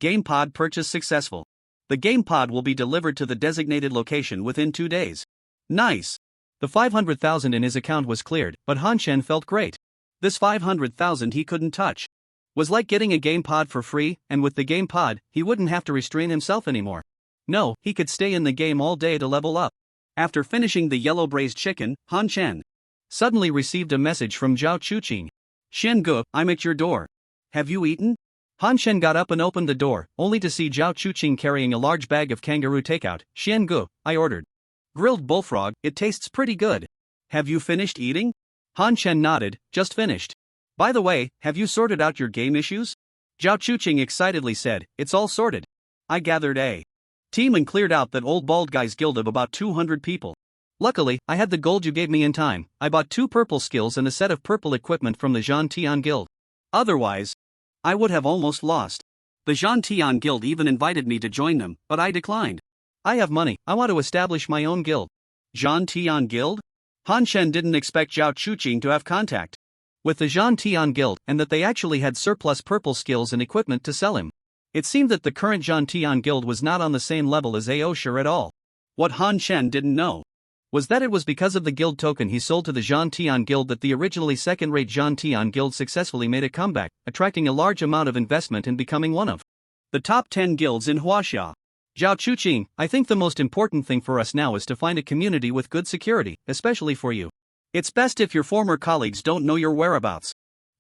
GamePod purchase successful. The GamePod will be delivered to the designated location within 2 days. Nice. The 500,000 in his account was cleared, but Han Shen felt great. This 500,000 he couldn't touch. Was like getting a GamePod for free, and with the GamePod, he wouldn't have to restrain himself anymore. No, he could stay in the game all day to level up. After finishing the yellow braised chicken, Han Shen suddenly received a message from Zhao Chuqing. Shen Ge, I'm at your door. Have you eaten? Han Shen got up and opened the door, only to see Zhao Chuqing carrying a large bag of kangaroo takeout. Shen Ge, I ordered grilled bullfrog, it tastes pretty good. Have you finished eating? Han Chen nodded, just finished. By the way, have you sorted out your game issues? Zhao Chuqing excitedly said, it's all sorted. I gathered a team and cleared out that old bald guy's guild of about 200 people. Luckily, I had the gold you gave me in time. I bought 2 purple skills and a set of purple equipment from the Zhan Tian guild. Otherwise, I would have almost lost. The Zhan Tian guild even invited me to join them, but I declined. I have money, I want to establish my own guild. Zhan Tian guild? Han Chen didn't expect Zhao Chuqing to have contact with the Zhan Tian guild and that they actually had surplus purple skills and equipment to sell him. It seemed that the current Zhan Tian guild was not on the same level as Aosha at all. What Han Chen didn't know was that it was because of the guild token he sold to the Zhan Tian guild that the originally second-rate Zhan Tian guild successfully made a comeback, attracting a large amount of investment and becoming one of the top 10 guilds in Huaxia. Zhao Chuqing, I think the most important thing for us now is to find a community with good security, especially for you. It's best if your former colleagues don't know your whereabouts.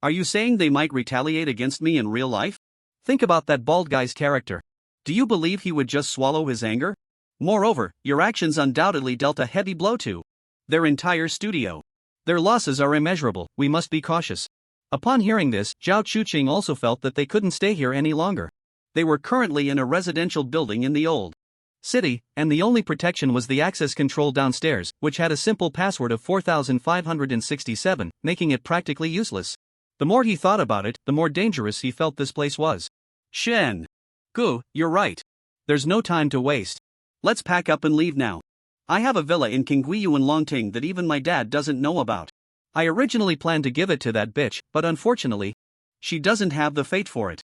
Are you saying they might retaliate against me in real life? Think about that bald guy's character. Do you believe he would just swallow his anger? Moreover, your actions undoubtedly dealt a heavy blow to their entire studio. Their losses are immeasurable, we must be cautious. Upon hearing this, Zhao Chuqing also felt that they couldn't stay here any longer. They were currently in a residential building in the old city, and the only protection was the access control downstairs, which had a simple password of 4567, making it practically useless. The more he thought about it, the more dangerous he felt this place was. Shen. Gu, you're right. There's no time to waste. Let's pack up and leave now. I have a villa in Qingguiyu and Longting that even my dad doesn't know about. I originally planned to give it to that bitch, but unfortunately, she doesn't have the fate for it.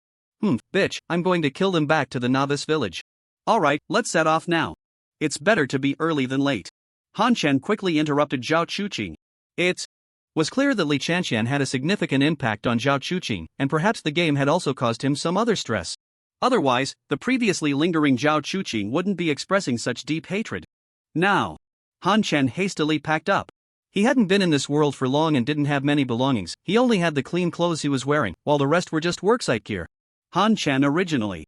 Bitch, I'm going to kill them back to the Novice village. Alright, let's set off now. It's better to be early than late. Han Chen quickly interrupted Zhao Chuqing. It was clear that Li Chanxian had a significant impact on Zhao Chuqing, and perhaps the game had also caused him some other stress. Otherwise, the previously lingering Zhao Chuqing wouldn't be expressing such deep hatred. Now, Han Chen hastily packed up. He hadn't been in this world for long and didn't have many belongings. He only had the clean clothes he was wearing, while the rest were just worksite gear. Han Chen originally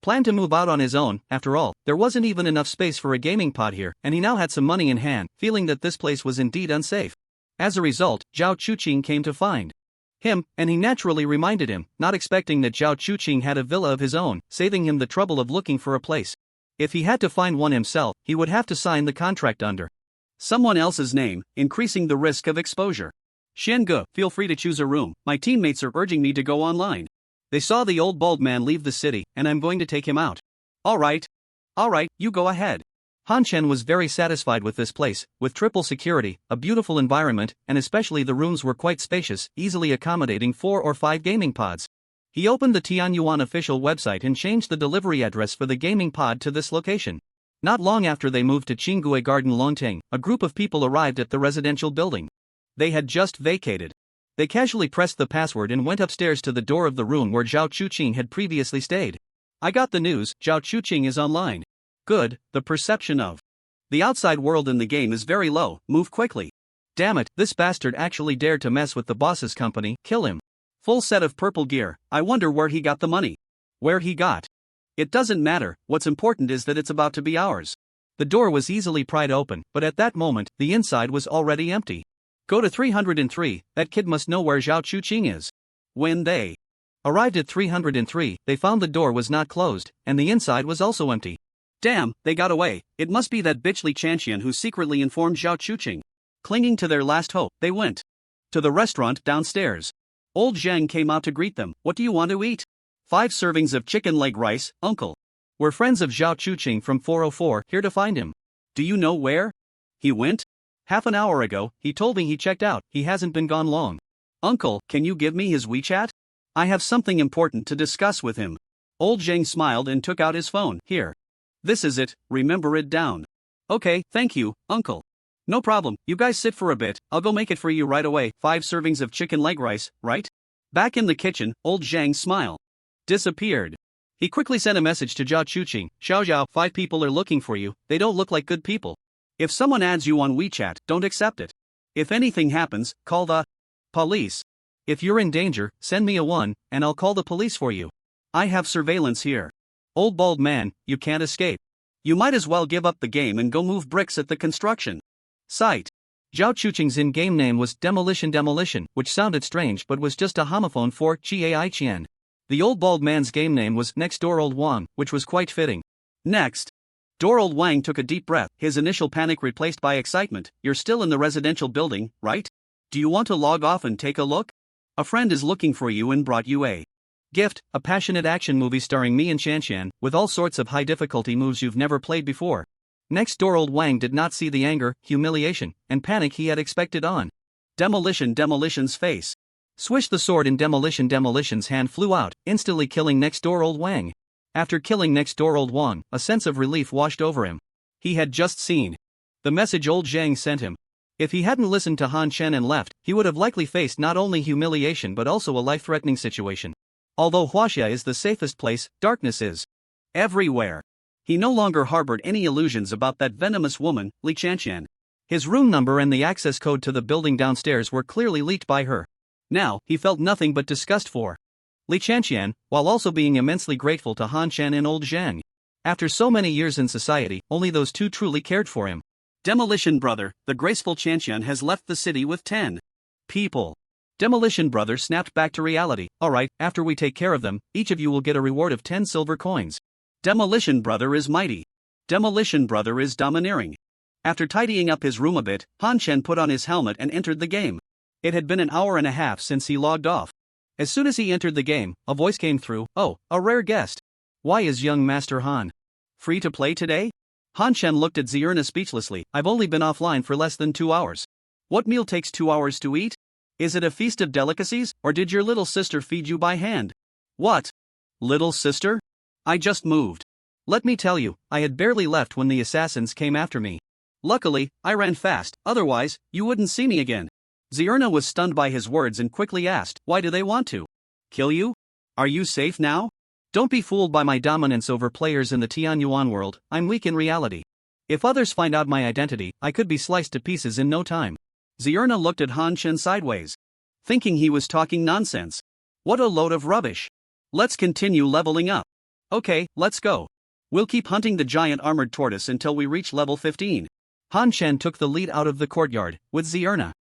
planned to move out on his own. After all, there wasn't even enough space for a gaming pod here, and he now had some money in hand, feeling that this place was indeed unsafe. As a result, Zhao Chuqing came to find him, and he naturally reminded him, not expecting that Zhao Chuqing had a villa of his own, saving him the trouble of looking for a place. If he had to find one himself, he would have to sign the contract under someone else's name, increasing the risk of exposure. Shen-ge, feel free to choose a room. My teammates are urging me to go online. They saw the old bald man leave the city, and I'm going to take him out. Alright, you go ahead. Han Chen was very satisfied with this place, with triple security, a beautiful environment, and especially the rooms were quite spacious, easily accommodating 4 or 5 gaming pods. He opened the Tianyuan official website and changed the delivery address for the gaming pod to this location. Not long after they moved to Qinggui Garden Longting, a group of people arrived at the residential building. They had just vacated. They casually pressed the password and went upstairs to the door of the room where Zhao Chuqing had previously stayed. I got the news, Zhao Chuqing is online. Good, the perception of the outside world in the game is very low, move quickly. Damn it, this bastard actually dared to mess with the boss's company, kill him. Full set of purple gear, I wonder where he got the money. Where he got. It doesn't matter, what's important is that it's about to be ours. The door was easily pried open, but at that moment, the inside was already empty. Go to 303, that kid must know where Zhao Chuqing is. When they arrived at 303, they found the door was not closed, and the inside was also empty. Damn, they got away. It must be that bitch Li Chanxian who secretly informed Zhao Chuqing. Clinging to their last hope, they went to the restaurant downstairs. Old Zhang came out to greet them. What do you want to eat? 5 servings of chicken leg rice, uncle. We're friends of Zhao Chuqing from 404, here to find him. Do you know where he went? Half an hour ago, he told me he checked out, he hasn't been gone long. Uncle, can you give me his WeChat? I have something important to discuss with him. Old Zhang smiled and took out his phone. Here. This is it, remember it down. Okay, thank you, uncle. No problem, you guys sit for a bit, I'll go make it for you right away. 5 servings of chicken leg rice, right? Back in the kitchen, old Zhang's smile disappeared. He quickly sent a message to Zhao Chuqing. Xiao, 5 people are looking for you, they don't look like good people. If someone adds you on WeChat, don't accept it. If anything happens, call the police. If you're in danger, send me a 1, and I'll call the police for you. I have surveillance here. Old bald man, you can't escape. You might as well give up the game and go move bricks at the construction site. Zhao Chuqing's in-game name was Demolition, which sounded strange but was just a homophone for Gai Qian. The old bald man's game name was Next Door Old Wang, which was quite fitting. Next Door Old Wang took a deep breath, his initial panic replaced by excitement. You're still in the residential building, right? Do you want to log off and take a look? A friend is looking for you and brought you a gift, a passionate action movie starring me and Shanshan, with all sorts of high difficulty moves you've never played before. Next Door Old Wang did not see the anger, humiliation, and panic he had expected on Demolition's face. Swish, the sword in Demolition's hand flew out, instantly killing Next Door Old Wang. After killing Next Door Old Wang, a sense of relief washed over him. He had just seen the message old Zhang sent him. If he hadn't listened to Han Chen and left, he would have likely faced not only humiliation but also a life-threatening situation. Although Huaxia is the safest place, darkness is everywhere. He no longer harbored any illusions about that venomous woman, Li Qianqian. His room number and the access code to the building downstairs were clearly leaked by her. Now, he felt nothing but disgust for Li Qianqian, while also being immensely grateful to Han Chen and old Zhang. After so many years in society, only those two truly cared for him. Demolition Brother, the graceful Qianqian has left the city with 10 people. Demolition Brother snapped back to reality. Alright, after we take care of them, each of you will get a reward of 10 silver coins. Demolition Brother is mighty. Demolition Brother is domineering. After tidying up his room a bit, Han Chen put on his helmet and entered the game. It had been an hour and a half since he logged off. As soon as he entered the game, a voice came through. Oh, a rare guest. Why is young Master Han free to play today? Han Chen looked at Zierna speechlessly. I've only been offline for less than 2 hours. What meal takes 2 hours to eat? Is it a feast of delicacies, or did your little sister feed you by hand? What? Little sister? I just moved. Let me tell you, I had barely left when the assassins came after me. Luckily, I ran fast, otherwise, you wouldn't see me again. Zierna was stunned by his words and quickly asked, why do they want to kill you? Are you safe now? Don't be fooled by my dominance over players in the Tianyuan world, I'm weak in reality. If others find out my identity, I could be sliced to pieces in no time. Zierna looked at Han Chen sideways, thinking he was talking nonsense. What a load of rubbish. Let's continue leveling up. Okay, let's go. We'll keep hunting the giant armored tortoise until we reach level 15. Han Chen took the lead out of the courtyard, with Zierna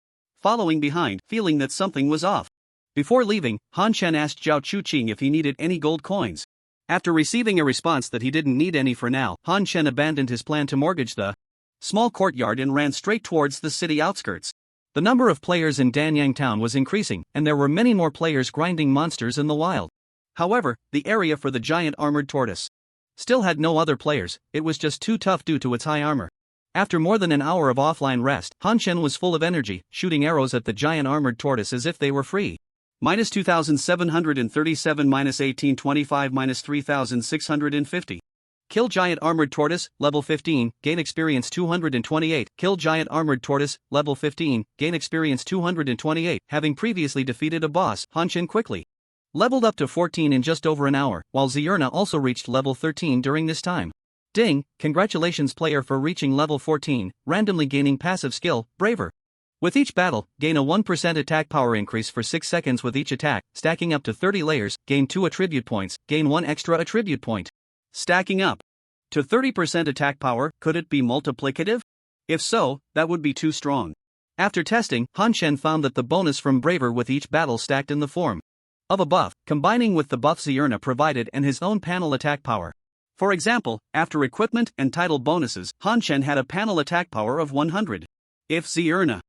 following behind, feeling that something was off. Before leaving, Han Chen asked Zhao Chuqing if he needed any gold coins. After receiving a response that he didn't need any for now, Han Chen abandoned his plan to mortgage the small courtyard and ran straight towards the city outskirts. The number of players in Danyang town was increasing, and there were many more players grinding monsters in the wild. However, the area for the giant armored tortoise still had no other players. It was just too tough due to its high armor. After more than an hour of offline rest, Han Chen was full of energy, shooting arrows at the giant armored tortoise as if they were free. Minus 2,737, minus 1825, minus 3,650. Kill giant armored tortoise, level 15, gain experience 228. Kill giant armored tortoise, level 15, gain experience 228. Having previously defeated a boss, Han Chen quickly leveled up to 14 in just over an hour, while Zierna also reached level 13 during this time. Ding, congratulations player for reaching level 14, randomly gaining passive skill, Braver. With each battle, gain a 1% attack power increase for 6 seconds with each attack, stacking up to 30 layers, gain 2 attribute points, gain 1 extra attribute point. Stacking up to 30% attack power, could it be multiplicative? If so, that would be too strong. After testing, Han Chen found that the bonus from Braver with each battle stacked in the form of a buff, combining with the buff Zierna provided and his own panel attack power. For example, after equipment and title bonuses, Han Chen had a panel attack power of 100. If Zierna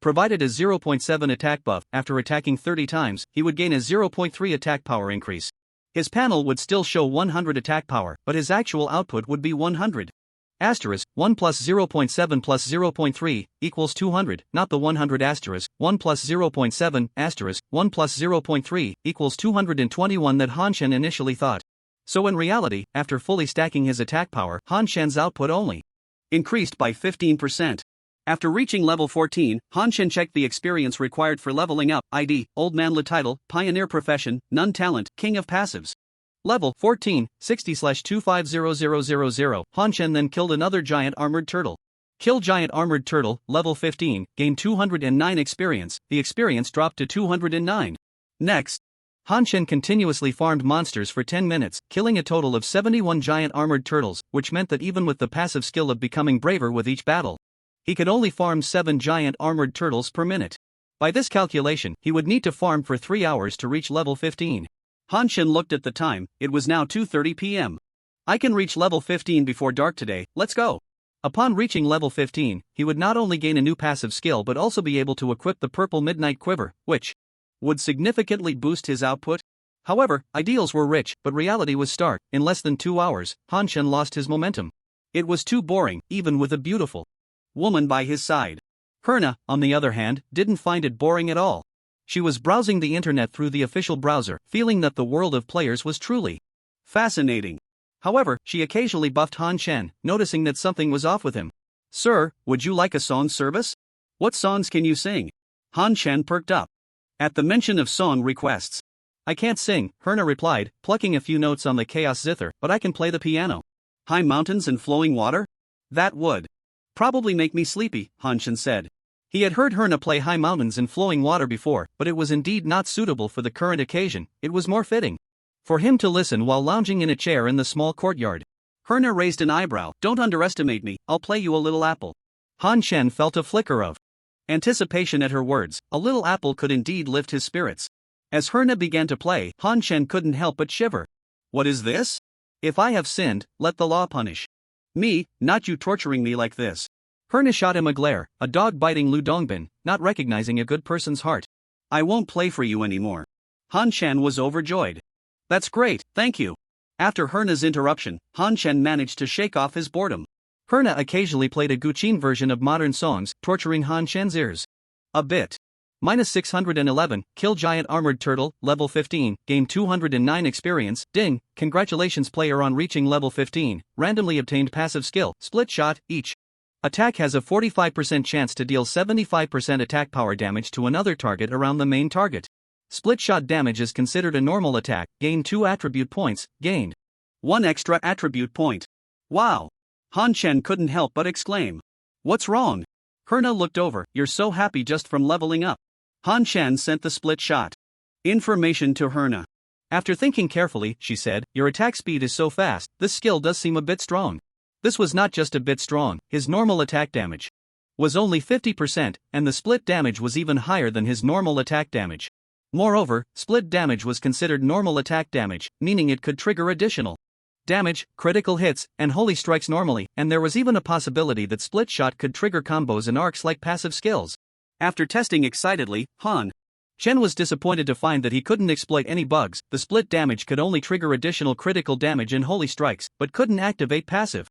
provided a 0.7 attack buff, after attacking 30 times, he would gain a 0.3 attack power increase. His panel would still show 100 attack power, but his actual output would be 100. Asterisk, 1 plus 0.7 plus 0.3 equals 200, not the 100 asterisk, 1 plus 0.7 asterisk, 1 plus 0.3 equals 221 that Han Chen initially thought. So in reality, after fully stacking his attack power, Han Chen's output only increased by 15%. After reaching level 14, Han Chen checked the experience required for leveling up. ID, Old Man Le Title, Pioneer Profession, None Talent, King of Passives. Level 14, 60/250000. Han Chen then killed another giant armored turtle. Kill giant armored turtle, level 15, gain 209 experience, the experience dropped to 209. Next, Han Chen continuously farmed monsters for 10 minutes, killing a total of 71 giant armored turtles, which meant that even with the passive skill of becoming braver with each battle, He could only farm 7 giant armored turtles per minute. By this calculation, he would need to farm for 3 hours to reach level 15. Han Shen looked at the time, it was now 2:30 p.m. I can reach level 15 before dark today, let's go. Upon reaching level 15, he would not only gain a new passive skill but also be able to equip the purple midnight quiver, which would significantly boost his output. However, ideals were rich, but reality was stark. In less than 2 hours, Han Shen lost his momentum. It was too boring, even with a beautiful woman by his side. Herna, on the other hand, didn't find it boring at all. She was browsing the internet through the official browser, feeling that the world of players was truly fascinating. However, she occasionally buffed Han Shen, noticing that something was off with him. "Sir, would you like a song service? What songs can you sing?" Han Shen perked up at the mention of song requests. "I can't sing," Herna replied, plucking a few notes on the chaos zither, "but I can play the piano." "High mountains and flowing water? That would probably make me sleepy," Han Shen said. He had heard Herna play High Mountains and Flowing Water before, but it was indeed not suitable for the current occasion. It was more fitting for him to listen while lounging in a chair in the small courtyard. Herna raised an eyebrow. "Don't underestimate me, I'll play you a little apple." Han Shen felt a flicker of anticipation at her words. A little apple could indeed lift his spirits. As Herna began to play, Han Shen couldn't help but shiver. "What is this? If I have sinned, let the law punish me, not you torturing me like this." Herna shot him a glare, a dog-biting Lu Dongbin, not recognizing a good person's heart. "I won't play for you anymore." Han Shen was overjoyed. "That's great, thank you." After Herna's interruption, Han Shen managed to shake off his boredom. Herna occasionally played a Guqin version of modern songs, torturing Han Shen's ears a bit. -611, kill giant armored turtle, level 15, gain 209 experience, ding, congratulations player on reaching level 15, randomly obtained passive skill, split shot, each attack has a 45% chance to deal 75% attack power damage to another target around the main target. Split shot damage is considered a normal attack, gain 2 attribute points, gained 1 extra attribute point. Wow! Han Shen couldn't help but exclaim. "What's wrong?" Herna looked over. "You're so happy just from leveling up." Han Shen sent the split shot information to Herna. After thinking carefully, she said, "Your attack speed is so fast, this skill does seem a bit strong." This was not just a bit strong, his normal attack damage was only 50%, and the split damage was even higher than his normal attack damage. Moreover, split damage was considered normal attack damage, meaning it could trigger additional damage, critical hits, and holy strikes normally, and there was even a possibility that split shot could trigger combos and arcs like passive skills. After testing excitedly, Han Shen was disappointed to find that he couldn't exploit any bugs. The split damage could only trigger additional critical damage and holy strikes, but couldn't activate passive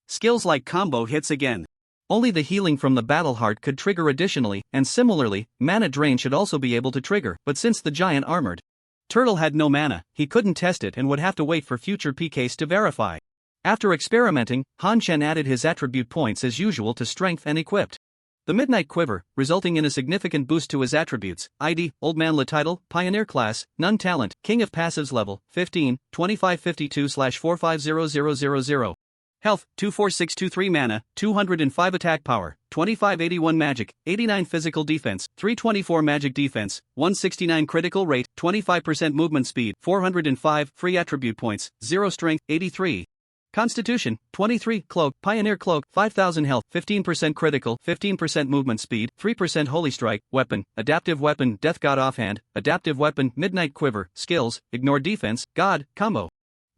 skills like combo hits again. Only the healing from the battle heart could trigger additionally, and similarly, mana drain should also be able to trigger, but since the giant armored turtle had no mana, he couldn't test it and would have to wait for future PKs to verify. After experimenting, Han Shen added his attribute points as usual to strength and equipped the Midnight Quiver, resulting in a significant boost to his attributes. ID, Old Man La Title, Pioneer Class, None Talent, King of Passives Level, 15, 2552/450000. Health, 24623 Mana, 205 Attack Power, 2581 Magic, 89 Physical Defense, 324 Magic Defense, 169 Critical Rate, 25% Movement Speed, 405 Free Attribute Points, 0 Strength, 83. Constitution, 23, Cloak, Pioneer Cloak, 5000 Health, 15% Critical, 15% Movement Speed, 3% Holy Strike, Weapon, Adaptive Weapon, Death God Offhand, Adaptive Weapon, Midnight Quiver, Skills, Ignore Defense, God, Combo.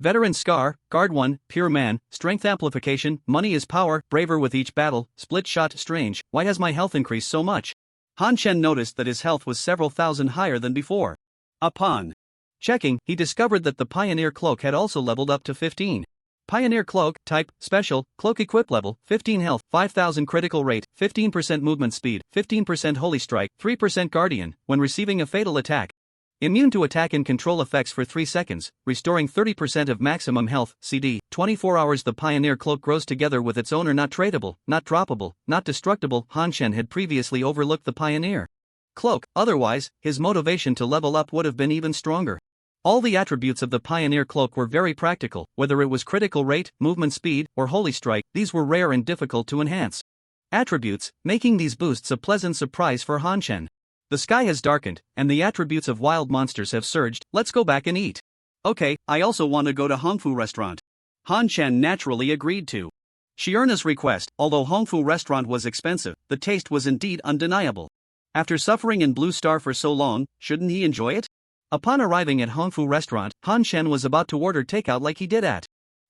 Veteran Scar, Guard 1, Pure Man, Strength Amplification, Money is Power, Braver with each battle, Split Shot, Strange, why has my health increased so much? Han Shen noticed that his health was several thousand higher than before. Upon checking, he discovered that the Pioneer Cloak had also leveled up to 15. Pioneer Cloak, Type, Special, Cloak Equip Level, 15 Health, 5000 Critical Rate, 15% Movement Speed, 15% Holy Strike, 3% Guardian, when receiving a fatal attack. Immune to attack and control effects for 3 seconds, restoring 30% of maximum health, CD, 24 hours. The Pioneer Cloak grows together with its owner. Not tradable, not droppable, not destructible. Han Shen had previously overlooked the Pioneer Cloak, otherwise, his motivation to level up would have been even stronger. All the attributes of the Pioneer Cloak were very practical, whether it was critical rate, movement speed, or holy strike, these were rare and difficult to enhance attributes, making these boosts a pleasant surprise for Han Shen. The sky has darkened, and the attributes of wild monsters have surged. Let's go back and eat. Okay, I also want to go to Hongfu restaurant. Han Shen naturally agreed to. Shierna's request, although Hongfu restaurant was expensive, the taste was indeed undeniable. After suffering in Blue Star for so long, shouldn't he enjoy it? Upon arriving at Hongfu restaurant, Han Shen was about to order takeout like he did at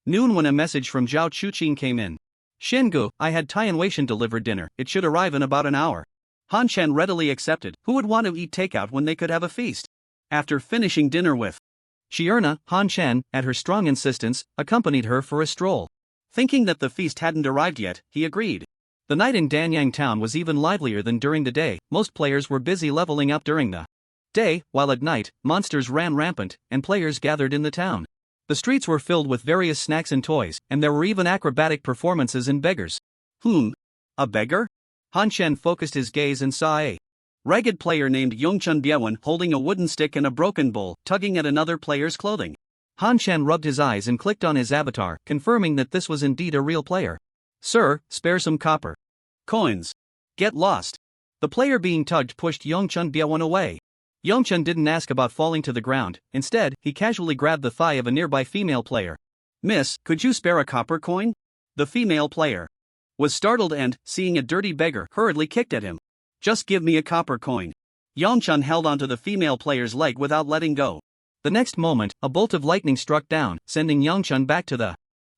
noon when a message from Zhao Chuqing came in. Shingu, I had Tian Weishan delivered dinner, it should arrive in about an hour. Han Shen readily accepted. Who would want to eat takeout when they could have a feast? After finishing dinner with Shierna, Han Shen, at her strong insistence, accompanied her for a stroll. Thinking that the feast hadn't arrived yet, he agreed. The night in Danyang town was even livelier than during the day. Most players were busy leveling up during the day, while at night, monsters ran rampant, and players gathered in the town. The streets were filled with various snacks and toys, and there were even acrobatic performances and beggars. A beggar? Han Shen focused his gaze and saw a ragged player named Yongchun Byewan holding a wooden stick and a broken bowl, tugging at another player's clothing. Han Shen rubbed his eyes and clicked on his avatar, confirming that this was indeed a real player. Sir, spare some copper coins. Get lost. The player being tugged pushed Yongchun Byewan away. Yongchun didn't ask about falling to the ground, instead, he casually grabbed the thigh of a nearby female player. Miss, could you spare a copper coin? The female player was startled and, seeing a dirty beggar, hurriedly kicked at him. Just give me a copper coin. Yongchun held onto the female player's leg without letting go. The next moment, a bolt of lightning struck down, sending Yongchun back to the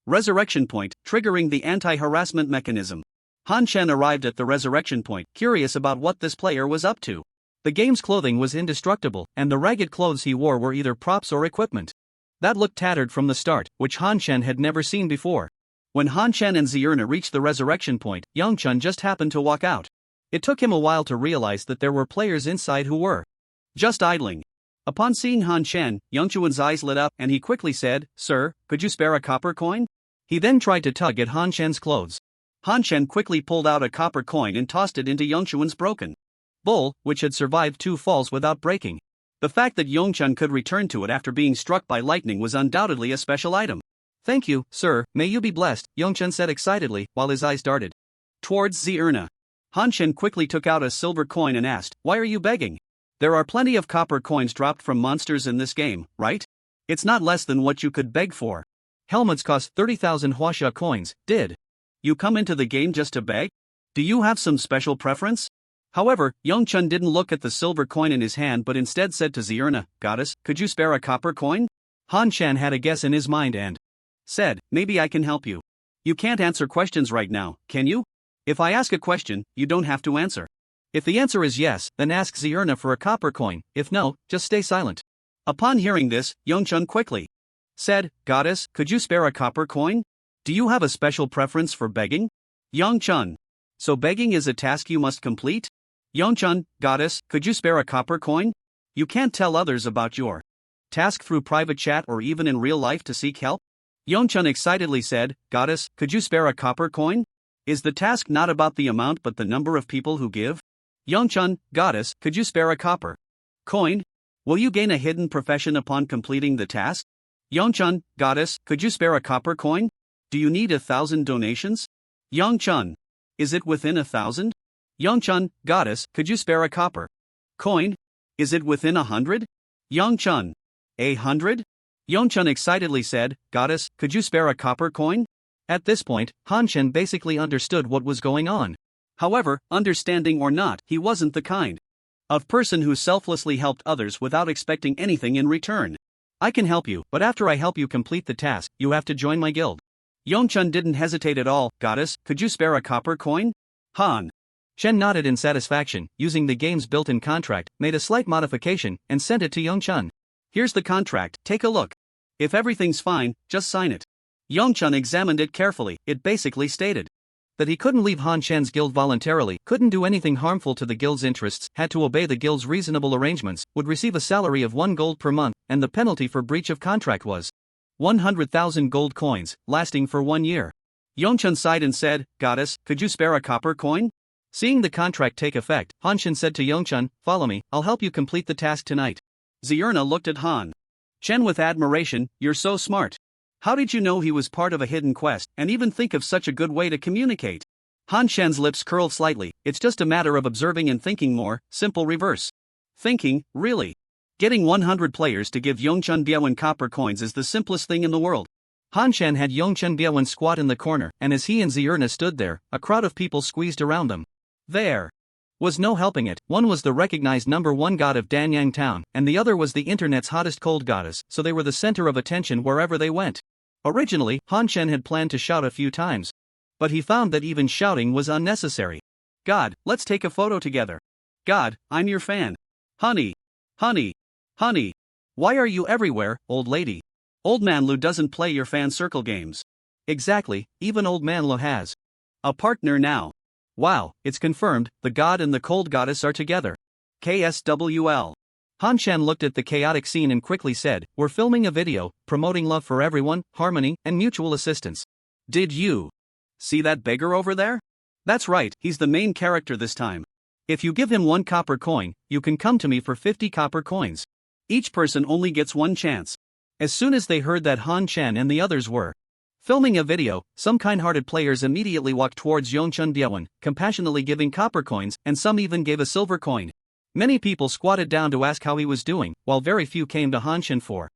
resurrection point, triggering the anti-harassment mechanism. Han Shen arrived at the resurrection point, curious about what this player was up to. The game's clothing was indestructible, and the ragged clothes he wore were either props or equipment that looked tattered from the start, which Han Shen had never seen before. When Han Shen and Zierna reached the resurrection point, Yongchun just happened to walk out. It took him a while to realize that there were players inside who were just idling. Upon seeing Han Shen, Yongchun's eyes lit up and he quickly said, Sir, could you spare a copper coin? He then tried to tug at Han Shen's clothes. Han Shen quickly pulled out a copper coin and tossed it into Yongchun's broken bowl, which had survived 2 falls without breaking. The fact that Yongchun could return to it after being struck by lightning was undoubtedly a special item. Thank you, sir, may you be blessed, Yongchun said excitedly, while his eyes darted towards Zierna. Han Shen quickly took out a silver coin and asked, Why are you begging? There are plenty of copper coins dropped from monsters in this game, right? It's not less than what you could beg for. Helmets cost 30,000 Huaxia coins, did you come into the game just to beg? Do you have some special preference? However, Yongchun didn't look at the silver coin in his hand but instead said to Zierna, Goddess, could you spare a copper coin? Han Shen had a guess in his mind and said, Maybe I can help you. You can't answer questions right now, can you? If I ask a question, you don't have to answer. If the answer is yes, then ask Zierna for a copper coin, if no, just stay silent. Upon hearing this, Yongchun quickly said, Goddess, could you spare a copper coin? Do you have a special preference for begging? Yongchun. So begging is a task you must complete? Yongchun, Goddess, could you spare a copper coin? You can't tell others about your task through private chat or even in real life to seek help? Yongchun excitedly said, Goddess, could you spare a copper coin? Is the task not about the amount but the number of people who give? Yongchun, Goddess, could you spare a copper coin? Will you gain a hidden profession upon completing the task? Yongchun, Goddess, could you spare a copper coin? Do you need 1,000 donations? Yongchun. Is it within 1,000? Yongchun, Goddess, could you spare a copper coin? Is it within 100? Yongchun. 100? Yongchun excitedly said, Goddess, could you spare a copper coin? At this point, Han Shen basically understood what was going on. However, understanding or not, he wasn't the kind of person who selflessly helped others without expecting anything in return. I can help you, but after I help you complete the task, you have to join my guild. Yongchun didn't hesitate at all. Goddess, could you spare a copper coin? Han Shen nodded in satisfaction, using the game's built-in contract, made a slight modification, and sent it to Yongchun. Here's the contract, take a look. If everything's fine, just sign it. Yongchun examined it carefully. It basically stated that he couldn't leave Han Shen's guild voluntarily, couldn't do anything harmful to the guild's interests, had to obey the guild's reasonable arrangements, would receive a salary of 1 gold per month, and the penalty for breach of contract was 100,000 gold coins, lasting for 1 year. Yongchun sighed and said, Goddess, could you spare a copper coin? Seeing the contract take effect, Han Shen said to Yongchun, Follow me, I'll help you complete the task tonight. Zierna looked at Han Shen with admiration, You're so smart. How did you know he was part of a hidden quest, and even think of such a good way to communicate? Han Shen's lips curled slightly. It's just a matter of observing and thinking more, simple reverse. Thinking, really? Getting 100 players to give Yongchun Byewan copper coins is the simplest thing in the world. Han Shan had Yongchen Biawen squat in the corner, and as he and Zierna stood there, a crowd of people squeezed around them. There was no helping it. One was the recognized #1 god of Danyang Town, and the other was the internet's hottest cold goddess, so they were the center of attention wherever they went. Originally, Han Shan had planned to shout a few times, but he found that even shouting was unnecessary. God, let's take a photo together. God, I'm your fan. Honey. Honey. Honey. Why are you everywhere, old lady? Old Man Lu doesn't play your fan circle games. Exactly, even Old Man Lu has a partner now. Wow, it's confirmed, the god and the cold goddess are together. KSWL. Han Shan looked at the chaotic scene and quickly said, "We're filming a video, promoting love for everyone, harmony, and mutual assistance." Did you see that beggar over there? That's right, he's the main character this time. If you give him 1 copper coin, you can come to me for 50 copper coins. Each person only gets 1 chance. As soon as they heard that Han Shan and the others were filming a video, some kind-hearted players immediately walked towards Yongchen Biawen, compassionately giving copper coins, and some even gave a silver coin. Many people squatted down to ask how he was doing, while very few came to Han Shan for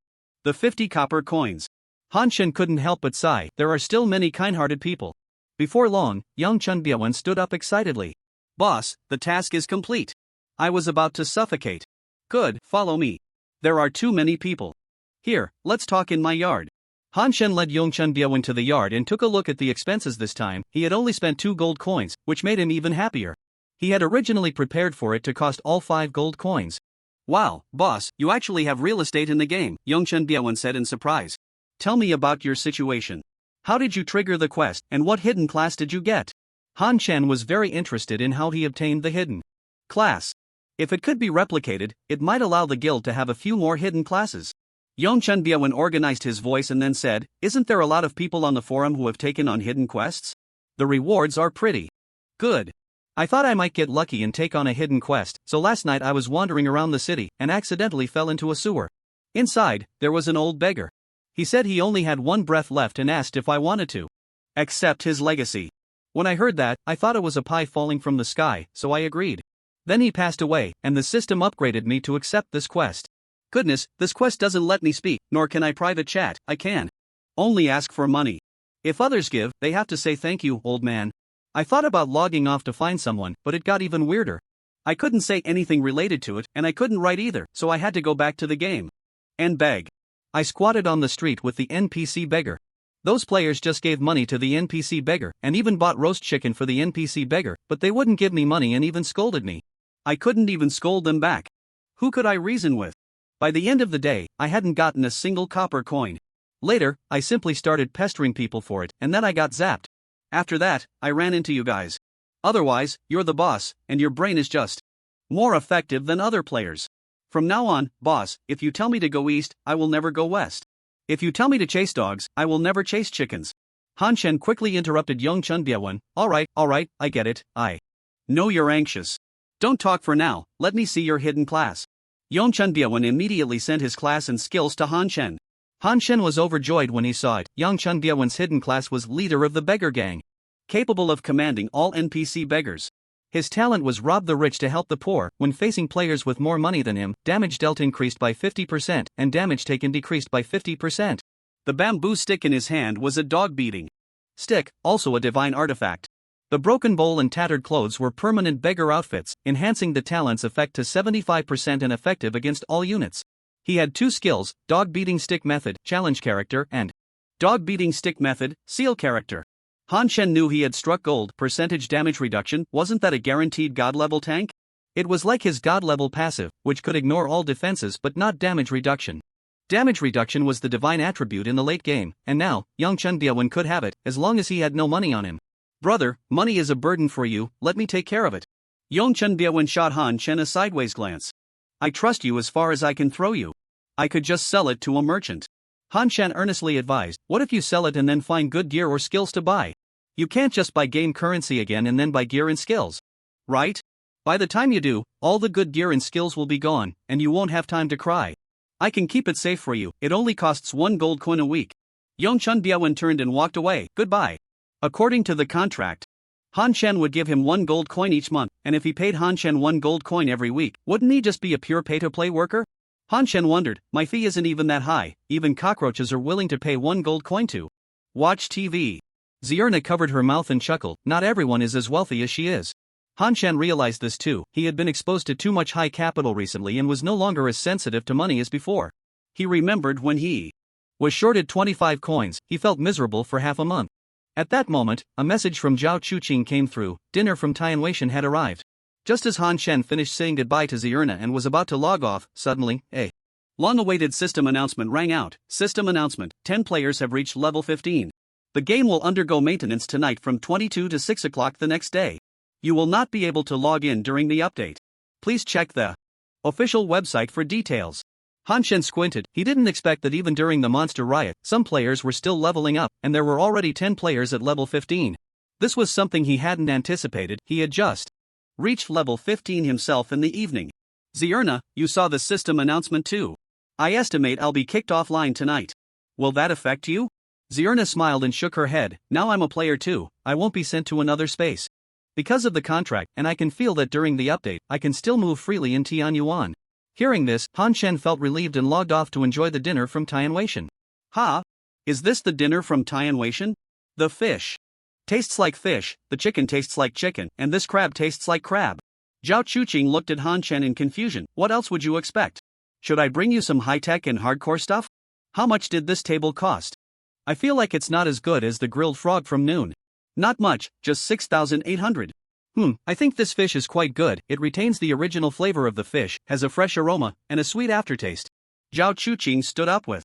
the 50 copper coins. Han Shan couldn't help but sigh, there are still many kind-hearted people. Before long, Yongchen Biawen stood up excitedly. Boss, the task is complete. I was about to suffocate. Good, follow me. There are too many people. Here, let's talk in my yard. Han Shan led Yongchen Biawen to the yard and took a look at the expenses this time. He had only spent 2 gold coins, which made him even happier. He had originally prepared for it to cost all 5 gold coins. Wow, boss, you actually have real estate in the game, Yongchen Biawen said in surprise. Tell me about your situation. How did you trigger the quest, and what hidden class did you get? Han Shan was very interested in how he obtained the hidden class. If it could be replicated, it might allow the guild to have a few more hidden classes. Yongchen Biawen organized his voice and then said, "Isn't there a lot of people on the forum who have taken on hidden quests? The rewards are pretty good. I thought I might get lucky and take on a hidden quest, so last night I was wandering around the city and accidentally fell into a sewer. Inside, there was an old beggar. He said he only had 1 breath left and asked if I wanted to accept his legacy. When I heard that, I thought it was a pie falling from the sky, so I agreed. Then he passed away, and the system upgraded me to accept this quest. Goodness, this quest doesn't let me speak, nor can I private chat. I can only ask for money. If others give, they have to say thank you, old man." I thought about logging off to find someone, but it got even weirder. I couldn't say anything related to it, and I couldn't write either, so I had to go back to the game and beg. I squatted on the street with the NPC beggar. Those players just gave money to the NPC beggar, and even bought roast chicken for the NPC beggar, but they wouldn't give me money and even scolded me. I couldn't even scold them back. Who could I reason with? By the end of the day, I hadn't gotten a single copper coin. Later, I simply started pestering people for it, and then I got zapped. After that, I ran into you guys. Otherwise, you're the boss, and your brain is just more effective than other players. From now on, boss, if you tell me to go east, I will never go west. If you tell me to chase dogs, I will never chase chickens. Han Shan quickly interrupted Yongchen Biawen. Alright, I get it, I know you're anxious. Don't talk for now, let me see your hidden class. Yongchen Biawen immediately sent his class and skills to Han Shan. Han Shan was overjoyed when he saw it. Yongchen Biawen's hidden class was leader of the beggar gang, capable of commanding all NPC beggars. His talent was rob the rich to help the poor. When facing players with more money than him, damage dealt increased by 50% and damage taken decreased by 50%. The bamboo stick in his hand was a dog-beating stick, also a divine artifact. The broken bowl and tattered clothes were permanent beggar outfits, enhancing the talent's effect to 75% and effective against all units. He had 2 skills, dog-beating stick method, challenge character, and dog-beating stick method, seal character. Han Shan knew he had struck gold. Percentage damage reduction, wasn't that a guaranteed god-level tank? It was like his god-level passive, which could ignore all defenses but not damage reduction. Damage reduction was the divine attribute in the late game, and now, Yongchen Biawen could have it, as long as he had no money on him. Brother, money is a burden for you, let me take care of it. Yongchen Biawen shot Han Shan a sideways glance. I trust you as far as I can throw you. I could just sell it to a merchant. Han Shan earnestly advised, what if you sell it and then find good gear or skills to buy? You can't just buy game currency again and then buy gear and skills. Right? By the time you do, all the good gear and skills will be gone, and you won't have time to cry. I can keep it safe for you, it only costs 1 gold coin a week. Yongchen Biawen turned and walked away, goodbye. According to the contract, Han Shan would give him 1 gold coin each month, and if he paid Han Shan 1 gold coin every week, wouldn't he just be a pure pay-to-play worker? Han Shen wondered, my fee isn't even that high, even cockroaches are willing to pay 1 gold coin to watch TV. Zierna covered her mouth and chuckled, not everyone is as wealthy as she is. Han Shen realized this too, he had been exposed to too much high capital recently and was no longer as sensitive to money as before. He remembered when he was shorted 25 coins, he felt miserable for half a month. At that moment, a message from Zhao Chuqing came through, dinner from Tianweishan had arrived. Just as Han Shen finished saying goodbye to Zierna and was about to log off, suddenly, a long-awaited system announcement rang out. System announcement, 10 players have reached level 15. The game will undergo maintenance tonight from 22 to 6 o'clock the next day. You will not be able to log in during the update. Please check the official website for details. Han Shen squinted, he didn't expect that even during the monster riot, some players were still leveling up, and there were already 10 players at level 15. This was something he hadn't anticipated, he had just reached level 15 himself in the evening. Zierna, you saw the system announcement too. I estimate I'll be kicked offline tonight. Will that affect you? Zierna smiled and shook her head, now I'm a player too, I won't be sent to another space. Because of the contract, and I can feel that during the update, I can still move freely in Tianyuan. Hearing this, Han Shen felt relieved and logged off to enjoy the dinner from Tianweishan. Ha! Is this the dinner from Tianweishan? The fish tastes like fish, the chicken tastes like chicken, and this crab tastes like crab. Zhao Chuqing looked at Han Shen in confusion, what else would you expect? Should I bring you some high-tech and hardcore stuff? How much did this table cost? I feel like it's not as good as the grilled frog from noon. Not much, just 6,800. I think this fish is quite good, it retains the original flavor of the fish, has a fresh aroma, and a sweet aftertaste. Zhao Chuqing stood up with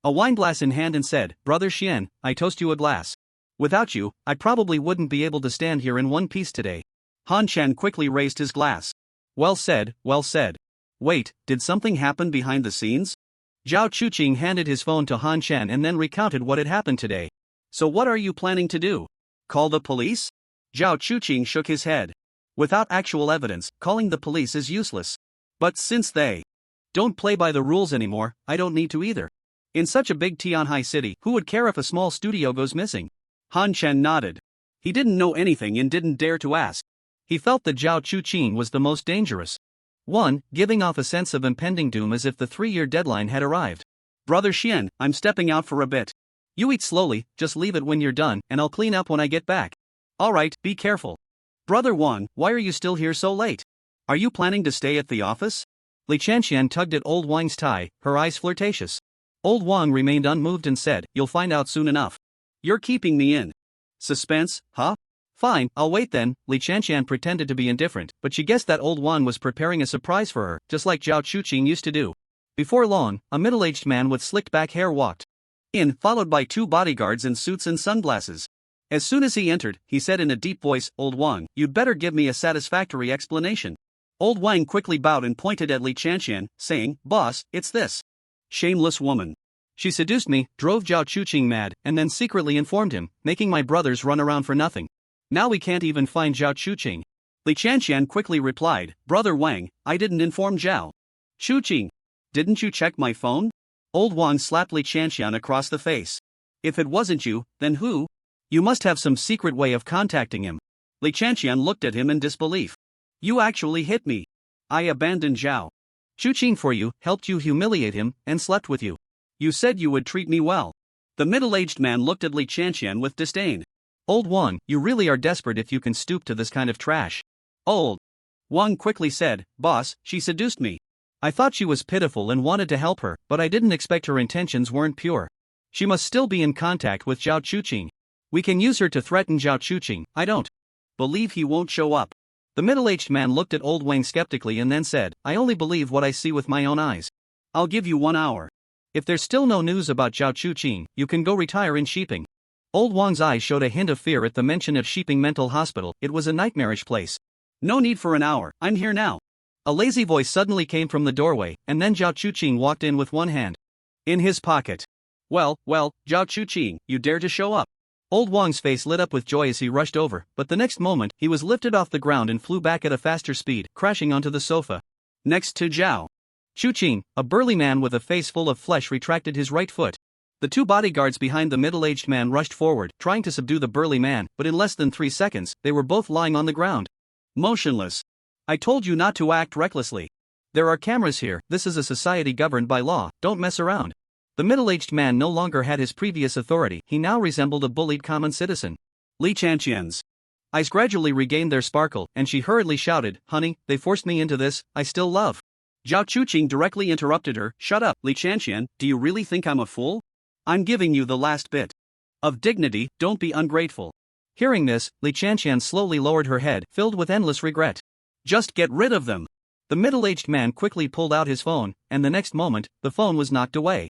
a wine glass in hand and said, Brother Xian, I toast you a glass. Without you, I probably wouldn't be able to stand here in one piece today. Han Shen quickly raised his glass. Well said, well said. Wait, did something happen behind the scenes? Zhao Chuqing handed his phone to Han Shen and then recounted what had happened today. So what are you planning to do? Call the police? Zhao Chuqing shook his head. Without actual evidence, calling the police is useless. But since they don't play by the rules anymore, I don't need to either. In such a big Tianhai city, who would care if a small studio goes missing? Han Shen nodded. He didn't know anything and didn't dare to ask. He felt that Zhao Chuqing was the most dangerous. 1. Giving off a sense of impending doom as if the 3-year deadline had arrived. Brother Xian, I'm stepping out for a bit. You eat slowly, just leave it when you're done, and I'll clean up when I get back. Alright, be careful. Brother Wang, why are you still here so late? Are you planning to stay at the office? Li Chanxian tugged at old Wang's tie, her eyes flirtatious. Old Wang remained unmoved and said, you'll find out soon enough. You're keeping me in suspense, huh? Fine, I'll wait then. Li Chanxian pretended to be indifferent, but she guessed that old Wang was preparing a surprise for her, just like Zhao Chuqing used to do. Before long, a middle-aged man with slicked back hair walked in, followed by 2 bodyguards in suits and sunglasses. As soon as he entered, he said in a deep voice, Old Wang, you'd better give me a satisfactory explanation. Old Wang quickly bowed and pointed at Li Chanxian, saying, Boss, it's this shameless woman. She seduced me, drove Zhao Chuqing mad, and then secretly informed him, making my brothers run around for nothing. Now we can't even find Zhao Chuqing. Li Chanxian quickly replied, Brother Wang, I didn't inform Zhao Chuqing. Didn't you check my phone? Old Wang slapped Li Chanxian across the face. If it wasn't you, then who? You must have some secret way of contacting him. Li Chanxian looked at him in disbelief. You actually hit me. I abandoned Zhao Chuqing for you, helped you humiliate him, and slept with you. You said you would treat me well. The middle-aged man looked at Li Chanxian with disdain. Old Wang, you really are desperate if you can stoop to this kind of trash. Old Wang quickly said, Boss, she seduced me. I thought she was pitiful and wanted to help her, but I didn't expect her intentions weren't pure. She must still be in contact with Zhao Chuqing. We can use her to threaten Zhao Chuqing. I don't believe he won't show up. The middle-aged man looked at Old Wang skeptically and then said, I only believe what I see with my own eyes. I'll give you 1 hour. If there's still no news about Zhao Chuqing, you can go retire in Shiping. Old Wang's eyes showed a hint of fear at the mention of Shiping Mental Hospital. It was a nightmarish place. No need for an hour, I'm here now. A lazy voice suddenly came from the doorway, and then Zhao Chuqing walked in with one hand in his pocket. Well, Zhao Chuqing, you dare to show up. Old Wang's face lit up with joy as he rushed over, but the next moment, he was lifted off the ground and flew back at a faster speed, crashing onto the sofa. Next to Zhao Chuqing, a burly man with a face full of flesh retracted his right foot. The 2 bodyguards behind the middle-aged man rushed forward, trying to subdue the burly man, but in less than 3 seconds, they were both lying on the ground. Motionless. I told you not to act recklessly. There are cameras here, this is a society governed by law, don't mess around. The middle-aged man no longer had his previous authority, he now resembled a bullied common citizen. Li Chanqian's eyes gradually regained their sparkle, and she hurriedly shouted, "Honey, they forced me into this, I still love." Zhao Chuqing directly interrupted her, "Shut up, Li Chanqian, do you really think I'm a fool? I'm giving you the last bit of dignity, don't be ungrateful." Hearing this, Li Chanqian slowly lowered her head, filled with endless regret. "Just get rid of them." The middle-aged man quickly pulled out his phone, and the next moment, the phone was knocked away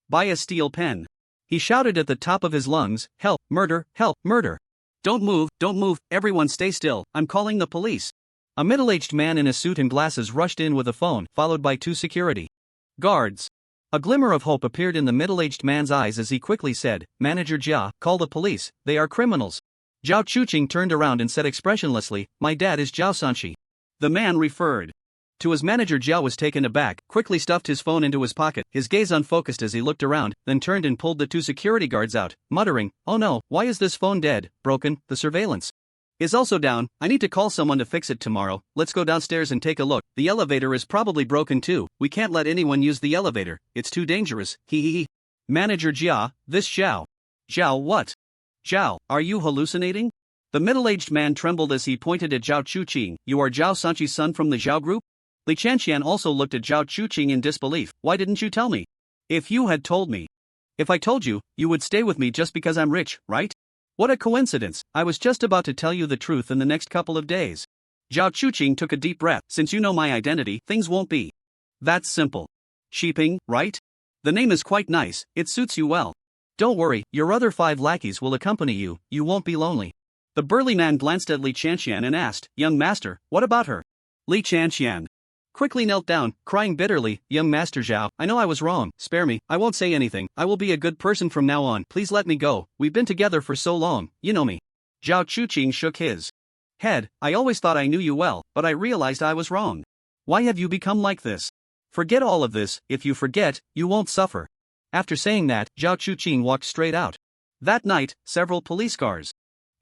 by a steel pen. He shouted at the top of his lungs, "Help, murder, help, murder. Don't move, everyone stay still, I'm calling the police." A middle-aged man in a suit and glasses rushed in with a phone, followed by 2 security guards. A glimmer of hope appeared in the middle-aged man's eyes as he quickly said, "Manager Jia, call the police, they are criminals." Zhao Chuqing turned around and said expressionlessly, "My dad is Zhao Sanqi." The man referred to his manager Zhao was taken aback, quickly stuffed his phone into his pocket, his gaze unfocused as he looked around, then turned and pulled the 2 security guards out, muttering, "Oh no, why is this phone dead, broken, the surveillance is also down, I need to call someone to fix it tomorrow, let's go downstairs and take a look, the elevator is probably broken too, we can't let anyone use the elevator, it's too dangerous, hee. Manager Jia, this Zhao. Zhao what? Zhao, are you hallucinating?" The middle-aged man trembled as he pointed at Zhao Chuqing, "You are Zhao Sanqi's son from the Zhao group?" Li Chanqian also looked at Zhao Chuqing in disbelief. "Why didn't you tell me? If you had told me. If I told you, you would stay with me just because I'm rich, right? What a coincidence, I was just about to tell you the truth in the next couple of days." Zhao Chuqing took a deep breath. "Since you know my identity, things won't be that simple. Sheeping, right? The name is quite nice, it suits you well. Don't worry, your other 5 lackeys will accompany you, you won't be lonely." The burly man glanced at Li Chanqian and asked, "Young master, what about her?" Li Chanqian quickly knelt down, crying bitterly, "Young Master Zhao, I know I was wrong, spare me, I won't say anything, I will be a good person from now on, please let me go, we've been together for so long, you know me." Zhao Chuqing shook his head. "I always thought I knew you well, but I realized I was wrong. Why have you become like this? Forget all of this, if you forget, you won't suffer." After saying that, Zhao Chuqing walked straight out. That night, several police cars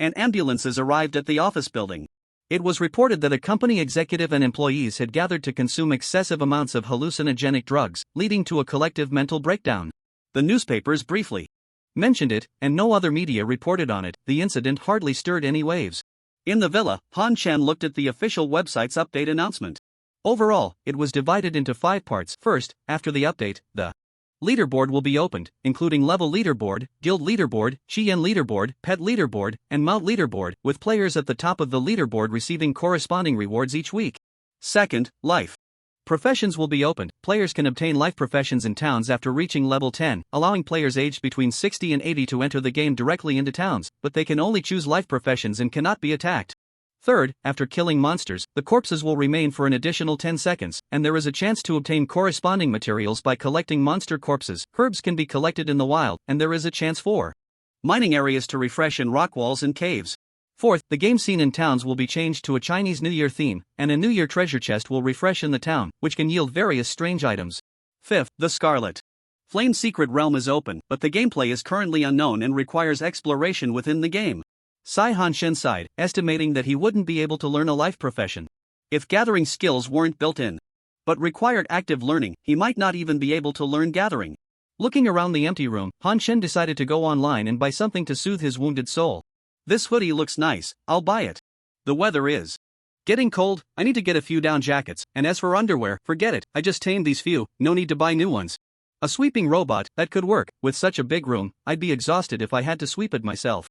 and ambulances arrived at the office building. It was reported that a company executive and employees had gathered to consume excessive amounts of hallucinogenic drugs, leading to a collective mental breakdown. The newspapers briefly mentioned it, and no other media reported on it. The incident hardly stirred any waves. In the villa, Han Chen looked at the official website's update announcement. Overall, it was divided into 5 parts. First, after the update, the Leaderboard will be opened, including Level Leaderboard, Guild Leaderboard, Xian Leaderboard, Pet Leaderboard, and Mount Leaderboard, with players at the top of the leaderboard receiving corresponding rewards each week. Second, Life Professions will be opened. Players can obtain life professions in towns after reaching level 10, allowing players aged between 60 and 80 to enter the game directly into towns, but they can only choose life professions and cannot be attacked. Third, after killing monsters, the corpses will remain for an additional 10 seconds, and there is a chance to obtain corresponding materials by collecting monster corpses. Herbs can be collected in the wild, and there is a chance for mining areas to refresh in rock walls and caves. Fourth, the game scene in towns will be changed to a Chinese New Year theme, and a New Year treasure chest will refresh in the town, which can yield various strange items. Fifth, the Scarlet Flame Secret Realm is open, but the gameplay is currently unknown and requires exploration within the game. Sai Hanshen sighed, estimating that he wouldn't be able to learn a life profession if gathering skills weren't built in. But required active learning, he might not even be able to learn gathering. Looking around the empty room, Hanshen decided to go online and buy something to soothe his wounded soul. This hoodie looks nice, I'll buy it. The weather is getting cold, I need to get a few down jackets, and as for underwear, forget it, I just tamed these few, no need to buy new ones. A sweeping robot, that could work, with such a big room, I'd be exhausted if I had to sweep it myself.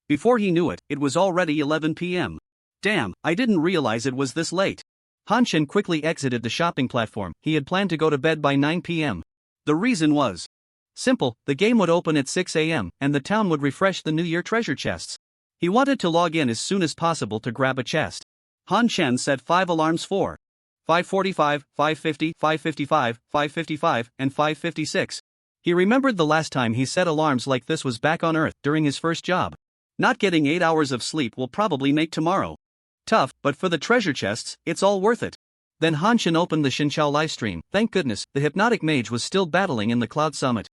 Before he knew it, it was already 11 p.m. Damn, I didn't realize it was this late. Hanshen quickly exited the shopping platform. He had planned to go to bed by 9 p.m. The reason was simple, the game would open at 6 a.m., and the town would refresh the New Year treasure chests. He wanted to log in as soon as possible to grab a chest. Han Chen set 5 alarms for 5:45, 5:50, 5:55, 5:55, and 5:56. He remembered the last time he set alarms like this was back on Earth during his first job. Not getting 8 hours of sleep will probably make tomorrow tough, but for the treasure chests, it's all worth it. Then Han Chen opened the Xinqiao livestream. Thank goodness, the hypnotic mage was still battling in the Cloud Summit.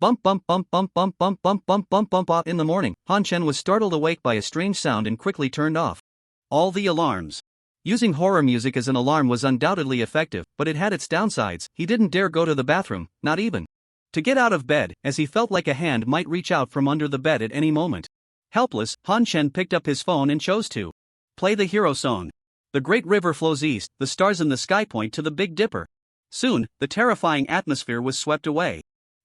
Bump bump bump bump bump bump bump bump bump bump bump. In the morning, Han Chen was startled awake by a strange sound and quickly turned off all the alarms. Using horror music as an alarm was undoubtedly effective, but it had its downsides. He didn't dare go to the bathroom, not even to get out of bed, as he felt like a hand might reach out from under the bed at any moment. Helpless, Han Chen picked up his phone and chose to play the hero song. The great river flows east, the stars in the sky point to the Big Dipper. Soon, the terrifying atmosphere was swept away.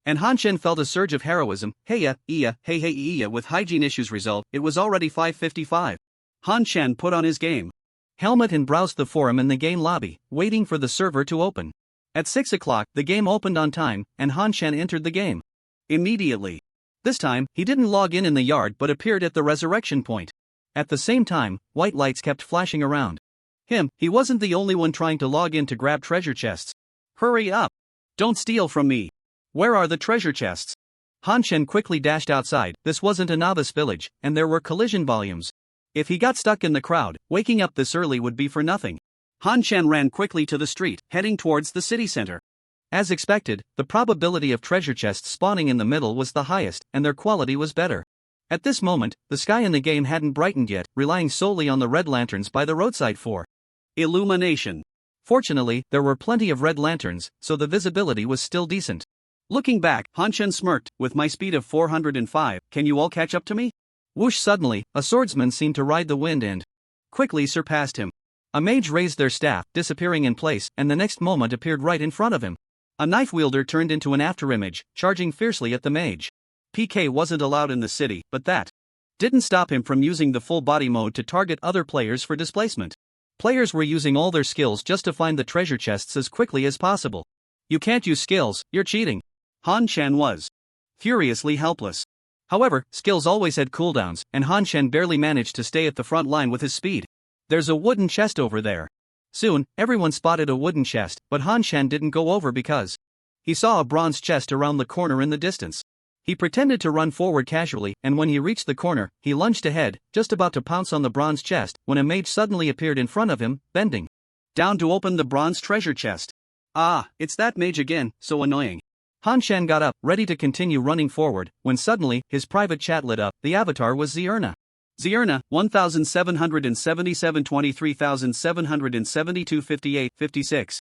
And Han Chen felt a surge of heroism. Hey with hygiene issues resolved. It was already 5:55. Han Chen put on his game helmet and browsed the forum in the game lobby, waiting for the server to open. At 6 o'clock, the game opened on time, and Han Chen entered the game immediately. This time, he didn't log in the yard but appeared at the resurrection point. At the same time, white lights kept flashing around him. He wasn't the only one trying to log in to grab treasure chests. Hurry up! Don't steal from me! Where are the treasure chests? Han Chen quickly dashed outside. This wasn't a novice village, and there were collision volumes. If he got stuck in the crowd, waking up this early would be for nothing. Han Chen ran quickly to the street, heading towards the city center. As expected, the probability of treasure chests spawning in the middle was the highest, and their quality was better. At this moment, the sky in the game hadn't brightened yet, relying solely on the red lanterns by the roadside for illumination. Fortunately, there were plenty of red lanterns, so the visibility was still decent. Looking back, Han Chen smirked. With my speed of 405, can you all catch up to me? Whoosh! Suddenly, a swordsman seemed to ride the wind and quickly surpassed him. A mage raised their staff, disappearing in place, and the next moment appeared right in front of him. A knife wielder turned into an afterimage, charging fiercely at the mage. PK wasn't allowed in the city, but that didn't stop him from using the full body mode to target other players for displacement. Players were using all their skills just to find the treasure chests as quickly as possible. You can't use skills, you're cheating. Han Chen was furiously helpless. However, skills always had cooldowns, and Han Chen barely managed to stay at the front line with his speed. There's a wooden chest over there. Soon, everyone spotted a wooden chest, but Han Chen didn't go over because he saw a bronze chest around the corner in the distance. He pretended to run forward casually, and when he reached the corner, he lunged ahead, just about to pounce on the bronze chest, when a mage suddenly appeared in front of him, bending down to open the bronze treasure chest. Ah, it's that mage again, so annoying. Han Chen got up, ready to continue running forward, when suddenly, his private chat lit up. The avatar was Zierna. Zierna, 1777 23,772 58 56.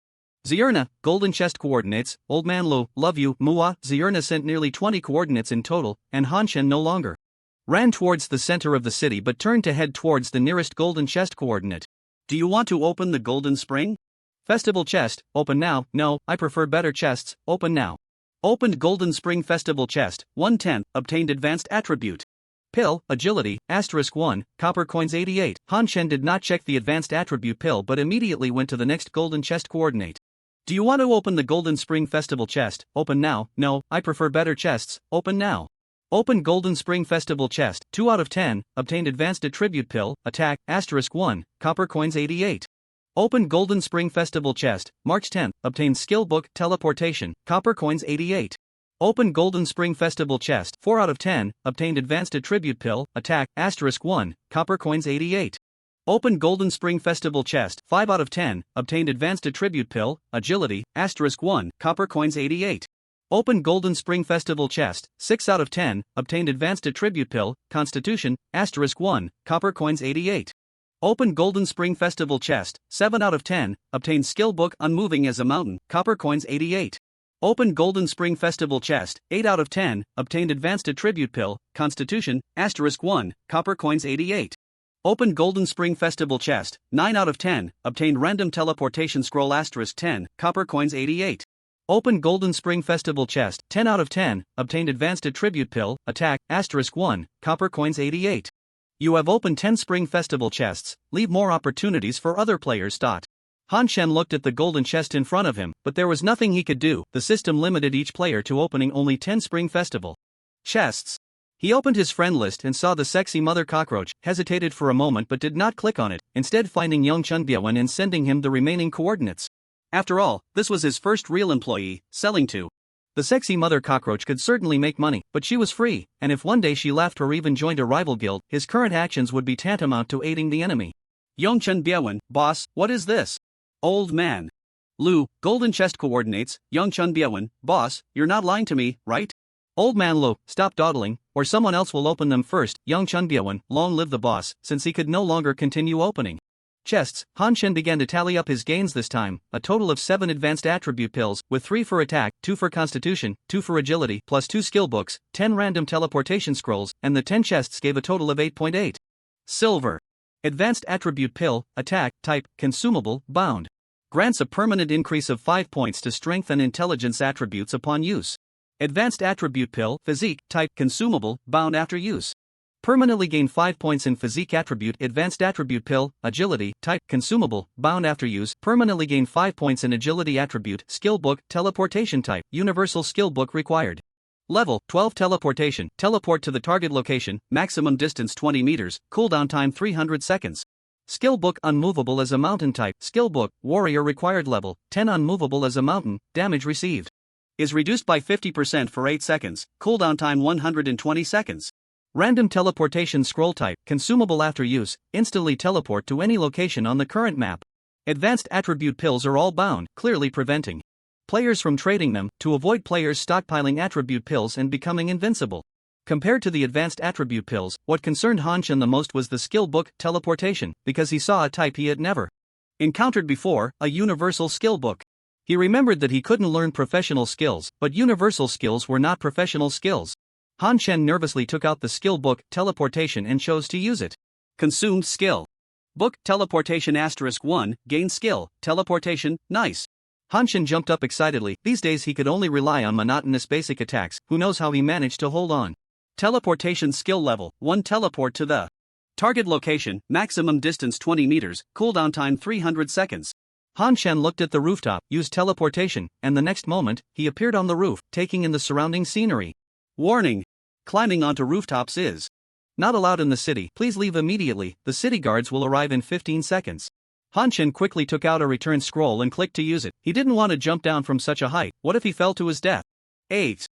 Zierna, golden chest coordinates, old man Lo, love you, Mua. Zierna sent nearly 20 coordinates in total, and Han Chen no longer ran towards the center of the city but turned to head towards the nearest golden chest coordinate. Do you want to open the golden spring? Festival chest, open now. No, I prefer better chests, open now. Opened golden spring festival chest, 110, obtained advanced attribute. Pill, agility, *1, copper coins 88. Han Chen did not check the advanced attribute pill but immediately went to the next golden chest coordinate. Do you want to open the golden spring festival chest, open now. No, I prefer better chests, open now. Open golden spring festival chest, 2 out of 10, obtained advanced attribute pill, attack, *1, copper coins 88. Open golden spring festival chest, March 10, obtained skill book, teleportation, copper coins 88. Open golden spring festival chest, 4 out of 10, obtained advanced attribute pill, attack, *1, copper coins 88. Open golden spring festival chest, 5 out of 10, obtained advanced attribute pill, agility, *1, copper coins 88. Open golden spring festival chest, 6 out of 10, obtained advanced attribute pill, constitution, *1, copper coins 88. Open golden spring festival chest, 7 out of 10, obtained skill book, unmoving as a mountain, copper coins 88. Open golden spring festival chest, 8 out of 10, obtained advanced attribute pill, constitution, *1, copper coins 88. Open golden spring festival chest, 9 out of 10, obtained random teleportation scroll, *10, copper coins 88. Open golden spring festival chest, 10 out of 10, obtained advanced attribute pill, attack, *1, copper coins 88. You have opened 10 spring festival chests, leave more opportunities for other players. Han Chen looked at the golden chest in front of him, but there was nothing he could do. The system limited each player to opening only 10 spring festival chests. He opened his friend list and saw the sexy mother cockroach, hesitated for a moment but did not click on it, instead finding Young Chunbiawen and sending him the remaining coordinates. After all, this was his first real employee, selling to. The sexy mother cockroach could certainly make money, but she was free, and if one day she left or even joined a rival guild, his current actions would be tantamount to aiding the enemy. Yongchen Biawen, boss, what is this? Old man. Lu, golden chest coordinates, Yongchen Biawen, boss, you're not lying to me, right? Old man Lu, stop dawdling, or someone else will open them first. Yongchen Biawen, long live the boss, since he could no longer continue opening Chests, Han Chen began to tally up his gains this time, a total of 7 advanced attribute pills, with 3 for attack, 2 for constitution, 2 for agility, plus 2 skill books, 10 random teleportation scrolls, and the 10 chests gave a total of 8.8. Silver. Advanced attribute pill, attack, type, consumable, bound. Grants a permanent increase of 5 points to strength and intelligence attributes upon use. Advanced attribute pill, physique, type, consumable, bound after use. Permanently gain 5 points in physique attribute. Advanced attribute pill, agility, type, consumable, bound after use. Permanently gain 5 points in agility attribute. Skill book, teleportation type, universal skill book required. Level 12 teleportation, teleport to the target location, maximum distance 20 meters, cooldown time 300 seconds. Skill book, unmovable as a mountain type. Skill book, warrior required level 10, unmovable as a mountain, damage received. Is reduced by 50% for 8 seconds, cooldown time 120 seconds. Random teleportation scroll type, consumable after use, instantly teleport to any location on the current map. Advanced attribute pills are all bound, clearly preventing players from trading them, to avoid players stockpiling attribute pills and becoming invincible. Compared to the advanced attribute pills, what concerned Han Chen the most was the skill book, teleportation, because he saw a type he had never encountered before, a universal skill book. He remembered that he couldn't learn professional skills, but universal skills were not professional skills. Han Chen nervously took out the skill book, teleportation, and chose to use it. Consumed skill. Book, teleportation *1, gain skill, teleportation, nice. Han Chen jumped up excitedly. These days he could only rely on monotonous basic attacks, who knows how he managed to hold on. Teleportation skill level 1, teleport to the target location, maximum distance 20 meters, cooldown time 300 seconds. Han Chen looked at the rooftop, used teleportation, and the next moment, he appeared on the roof, taking in the surrounding scenery. Warning! Climbing onto rooftops is not allowed in the city. Please leave immediately. The city guards will arrive in 15 seconds. Han Chen quickly took out a return scroll and clicked to use it. He didn't want to jump down from such a height. What if he fell to his death? 8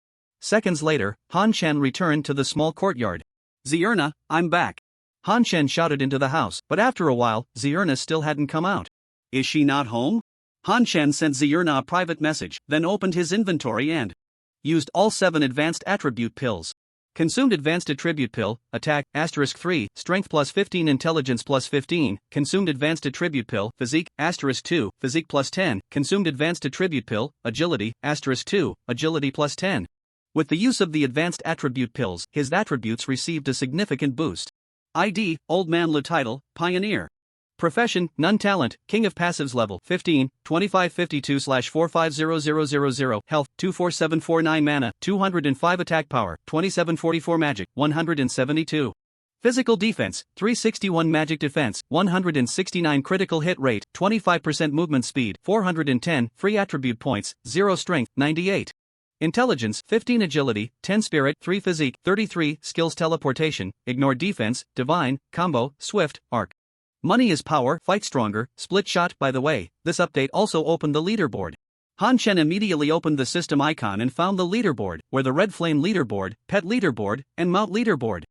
seconds later, Han Chen returned to the small courtyard. Zierna, I'm back. Han Chen shouted into the house, but after a while, Zierna still hadn't come out. Is she not home? Han Chen sent Zierna a private message, then opened his inventory and used all 7 advanced attribute pills. Consumed advanced attribute pill, attack, *3, strength plus 15, intelligence plus 15. Consumed advanced attribute pill, physique, *2, physique plus 10. Consumed advanced attribute pill, agility, *2, agility plus 10. With the use of the advanced attribute pills, his attributes received a significant boost. ID, Old Man Le title, Pioneer. Profession, none talent, King of Passives level 15, 2552/450000, health, 24749 mana, 205 attack power, 2744 magic, 172. Physical defense, 361 magic defense, 169 critical hit rate, 25% movement speed, 410 free attribute points, 0 strength, 98. Intelligence, 15 agility, 10 spirit, 3 physique, 33 skills teleportation, ignore defense, divine, combo, swift, arc. Money is power, fight stronger, split shot. By the way, this update also opened the leaderboard. Han Chen immediately opened the system icon and found the leaderboard, where the red flame leaderboard, pet leaderboard, and mount leaderboard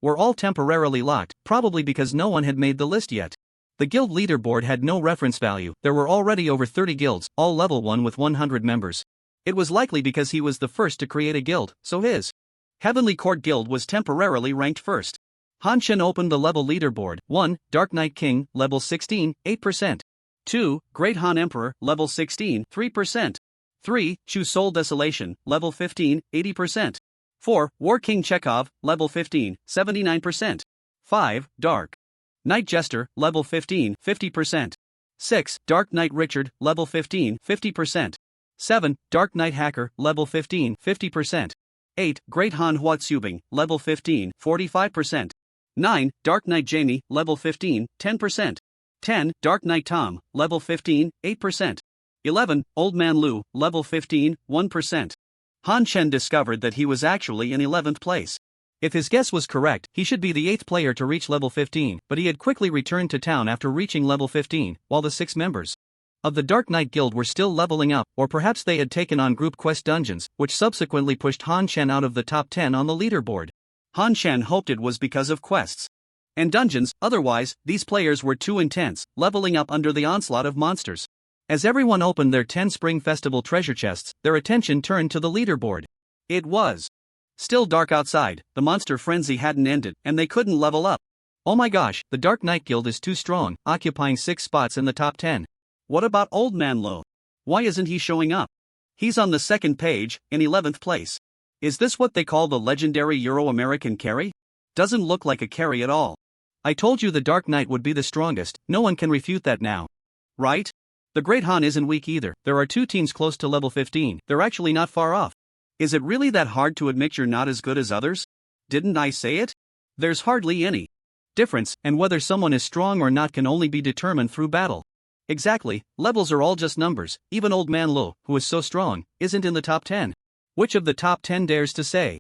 were all temporarily locked, probably because no one had made the list yet. The guild leaderboard had no reference value. There were already over 30 guilds, all level 1 with 100 members. It was likely because he was the first to create a guild, so his Heavenly Court guild was temporarily ranked first. Han Chen opened the level leaderboard. 1. Dark Knight King, level 16, 8%. 2. Great Han Emperor, level 16, 3%. 3. Chu Soul Desolation, level 15, 80%. 4. War King Chekhov, level 15, 79%. 5. Dark Knight Jester, level 15, 50%. 6. Dark Knight Richard, level 15, 50%. 7. Dark Knight Hacker, level 15, 50%. 8. Great Han Huatsubing, level 15, 45%. 9. Dark Knight Jamie, level 15, 10%. 10. Dark Knight Tom, level 15, 8%. 11. Old Man Lu, level 15, 1%. Han Chen discovered that he was actually in 11th place. If his guess was correct, he should be the 8th player to reach level 15, but he had quickly returned to town after reaching level 15, while the 6 members of the Dark Knight Guild were still leveling up, or perhaps they had taken on group quest dungeons, which subsequently pushed Han Chen out of the top 10 on the leaderboard. Han Chen hoped it was because of quests and dungeons, otherwise, these players were too intense, leveling up under the onslaught of monsters. As everyone opened their 10 Spring Festival treasure chests, their attention turned to the leaderboard. It was still dark outside, the monster frenzy hadn't ended, and they couldn't level up. Oh my gosh, the Dark Knight Guild is too strong, occupying 6 spots in the top 10. What about Old Man Lo? Why isn't he showing up? He's on the second page, in 11th place. Is this what they call the legendary Euro-American carry? Doesn't look like a carry at all. I told you the Dark Knight would be the strongest, no one can refute that now. Right? The Great Han isn't weak either, there are 2 teams close to level 15, they're actually not far off. Is it really that hard to admit you're not as good as others? Didn't I say it? There's hardly any difference, and whether someone is strong or not can only be determined through battle. Exactly, levels are all just numbers, even Old Man Lo, who is so strong, isn't in the top 10. Which of the top 10 dares to say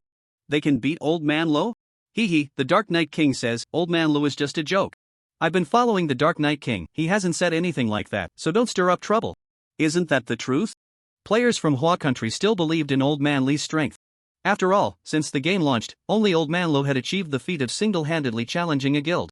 they can beat Old Man Lo? Hee, the Dark Knight King says, Old Man Lo is just a joke. I've been following the Dark Knight King, he hasn't said anything like that, so don't stir up trouble. Isn't that the truth? Players from Hua country still believed in Old Man Lee's strength. After all, since the game launched, only Old Man Lo had achieved the feat of single-handedly challenging a guild.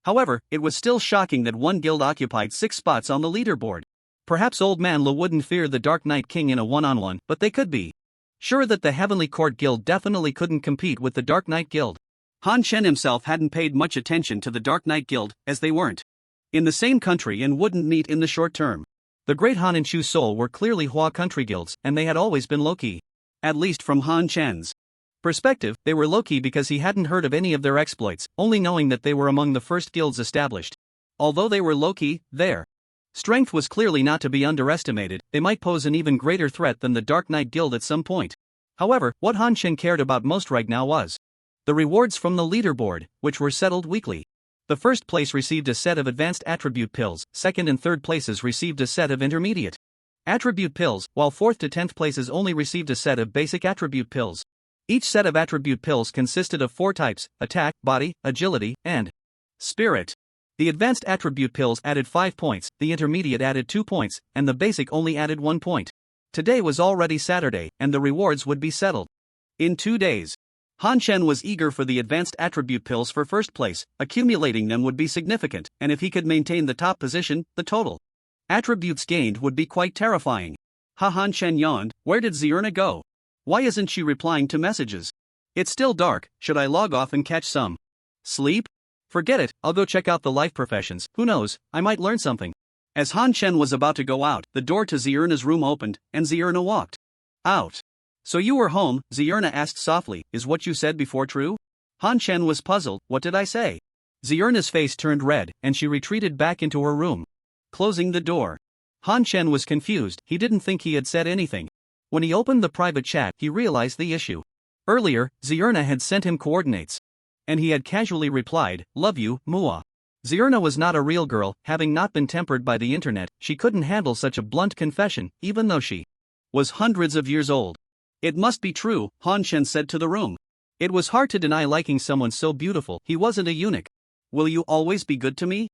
However, it was still shocking that one guild occupied 6 spots on the leaderboard. Perhaps Old Man Lo wouldn't fear the Dark Knight King in a one-on-one, but they could be sure that the Heavenly Court Guild definitely couldn't compete with the Dark Knight Guild. Han Chen himself hadn't paid much attention to the Dark Knight Guild, as they weren't in the same country and wouldn't meet in the short term. The Great Han and Chu Seoul were clearly Hua country guilds, and they had always been low-key. At least from Han Chen's perspective, they were low-key because he hadn't heard of any of their exploits, only knowing that they were among the first guilds established. Although they were low-key, their strength was clearly not to be underestimated, they might pose an even greater threat than the Dark Knight Guild at some point. However, what Han Chen cared about most right now was the rewards from the leaderboard, which were settled weekly. The first place received a set of advanced attribute pills, second and third places received a set of intermediate attribute pills, while 4th to 10th places only received a set of basic attribute pills. Each set of attribute pills consisted of 4 types: attack, body, agility, and spirit. The advanced attribute pills added 5 points, the intermediate added 2 points, and the basic only added 1 point. Today was already Saturday, and the rewards would be settled in 2 days. Han Chen was eager for the advanced attribute pills for first place, accumulating them would be significant, and if he could maintain the top position, the total attributes gained would be quite terrifying. Han Chen yawned, where did Zierna go? Why isn't she replying to messages? It's still dark, should I log off and catch some sleep? Forget it, I'll go check out the life professions, who knows, I might learn something. As Han Chen was about to go out, the door to Zierna's room opened, and Zierna walked out. So you were home, Zierna asked softly, is what you said before true? Han Chen was puzzled, what did I say? Zierna's face turned red, and she retreated back into her room, closing the door. Han Chen was confused, he didn't think he had said anything. When he opened the private chat, he realized the issue. Earlier, Zierna had sent him coordinates, and he had casually replied, love you, Mua. Zierna was not a real girl, having not been tempered by the internet, she couldn't handle such a blunt confession, even though she was hundreds of years old. It must be true, Han Chen said to the room. It was hard to deny liking someone so beautiful, he wasn't a eunuch. Will you always be good to me?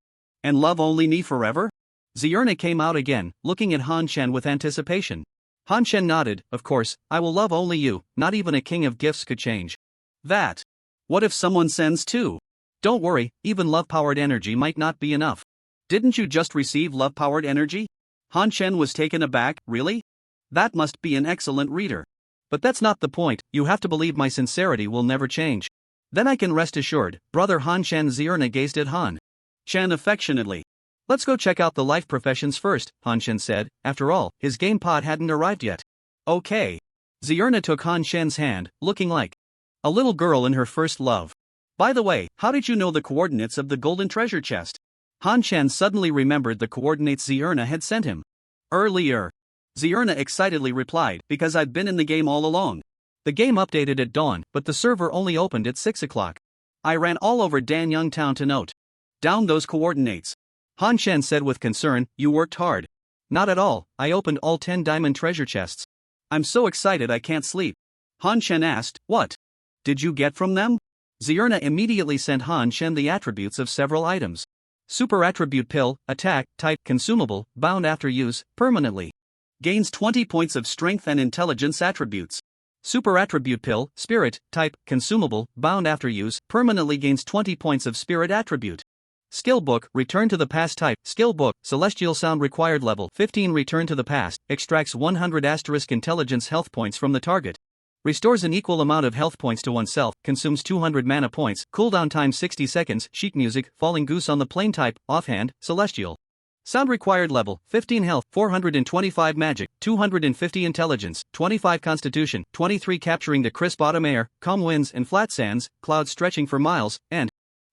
And love only me forever? Zierna came out again, looking at Han Chen with anticipation. Han Chen nodded, of course, I will love only you, not even a king of gifts could change that. What if someone sends 2? Don't worry, even love-powered energy might not be enough. Didn't you just receive love-powered energy? Han Chen was taken aback, really? That must be an excellent reader. But that's not the point, you have to believe my sincerity will never change. Then I can rest assured, brother Han Chen. Zierna gazed at Han Chen affectionately. Let's go check out the life professions first, Han Chen said, after all, his game pod hadn't arrived yet. Okay. Zierna took Han Chen's hand, looking like a little girl in her first love. By the way, how did you know the coordinates of the golden treasure chest? Han Chen suddenly remembered the coordinates Zierna had sent him earlier. Zierna excitedly replied, because I've been in the game all along. The game updated at dawn, but the server only opened at 6 o'clock. I ran all over Danyang town to note down those coordinates. Han Chen said with concern, you worked hard. Not at all, I opened all 10 diamond treasure chests. I'm so excited I can't sleep. Han Chen asked, what did you get from them? Zierna immediately sent Han Chen the attributes of several items. Super attribute pill, attack, type, consumable, bound after use, permanently. Gains 20 points of strength and intelligence attributes. Super attribute pill, spirit, type, consumable, bound after use, permanently gains 20 points of spirit attribute. Skill book, return to the past type, skill book, celestial sound required level 15 return to the past, extracts 100 * intelligence health points from the target. Restores an equal amount of health points to oneself, consumes 200 mana points, cooldown time 60 seconds, sheet music, falling goose on the plane type, offhand, celestial. Sound required level, 15 health, 425 magic, 250 intelligence, 25 constitution, 23 capturing the crisp autumn air, calm winds and flat sands, clouds stretching for miles, and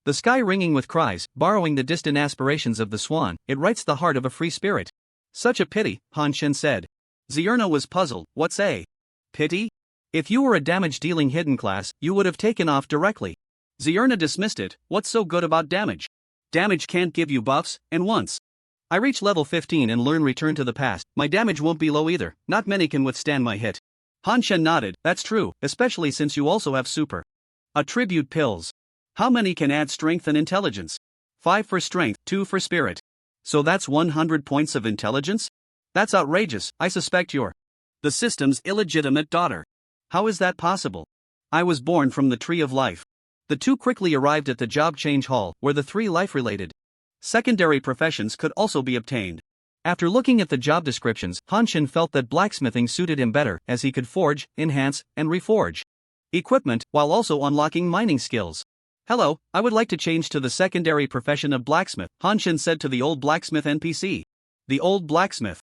the sky ringing with cries, borrowing the distant aspirations of the swan, it writes the heart of a free spirit. Such a pity, Han Shen said. Zierna was puzzled, what's a pity? If you were a damage-dealing hidden class, you would have taken off directly. Zierna dismissed it, what's so good about damage? Damage can't give you buffs, and once I reach level 15 and learn Return to the Past, my damage won't be low either, not many can withstand my hit. Han Shen nodded, that's true, especially since you also have super attribute pills. How many can add strength and intelligence? 5 for strength, 2 for spirit. So that's 100 points of intelligence? That's outrageous, I suspect you're the system's illegitimate daughter. How is that possible? I was born from the Tree of Life. The two quickly arrived at the job change hall, where the 3 life-related secondary professions could also be obtained. After looking at the job descriptions, Han Shen felt that blacksmithing suited him better, as he could forge, enhance, and reforge equipment, while also unlocking mining skills. Hello, I would like to change to the secondary profession of blacksmith, Han Shen said to the old blacksmith NPC. The old blacksmith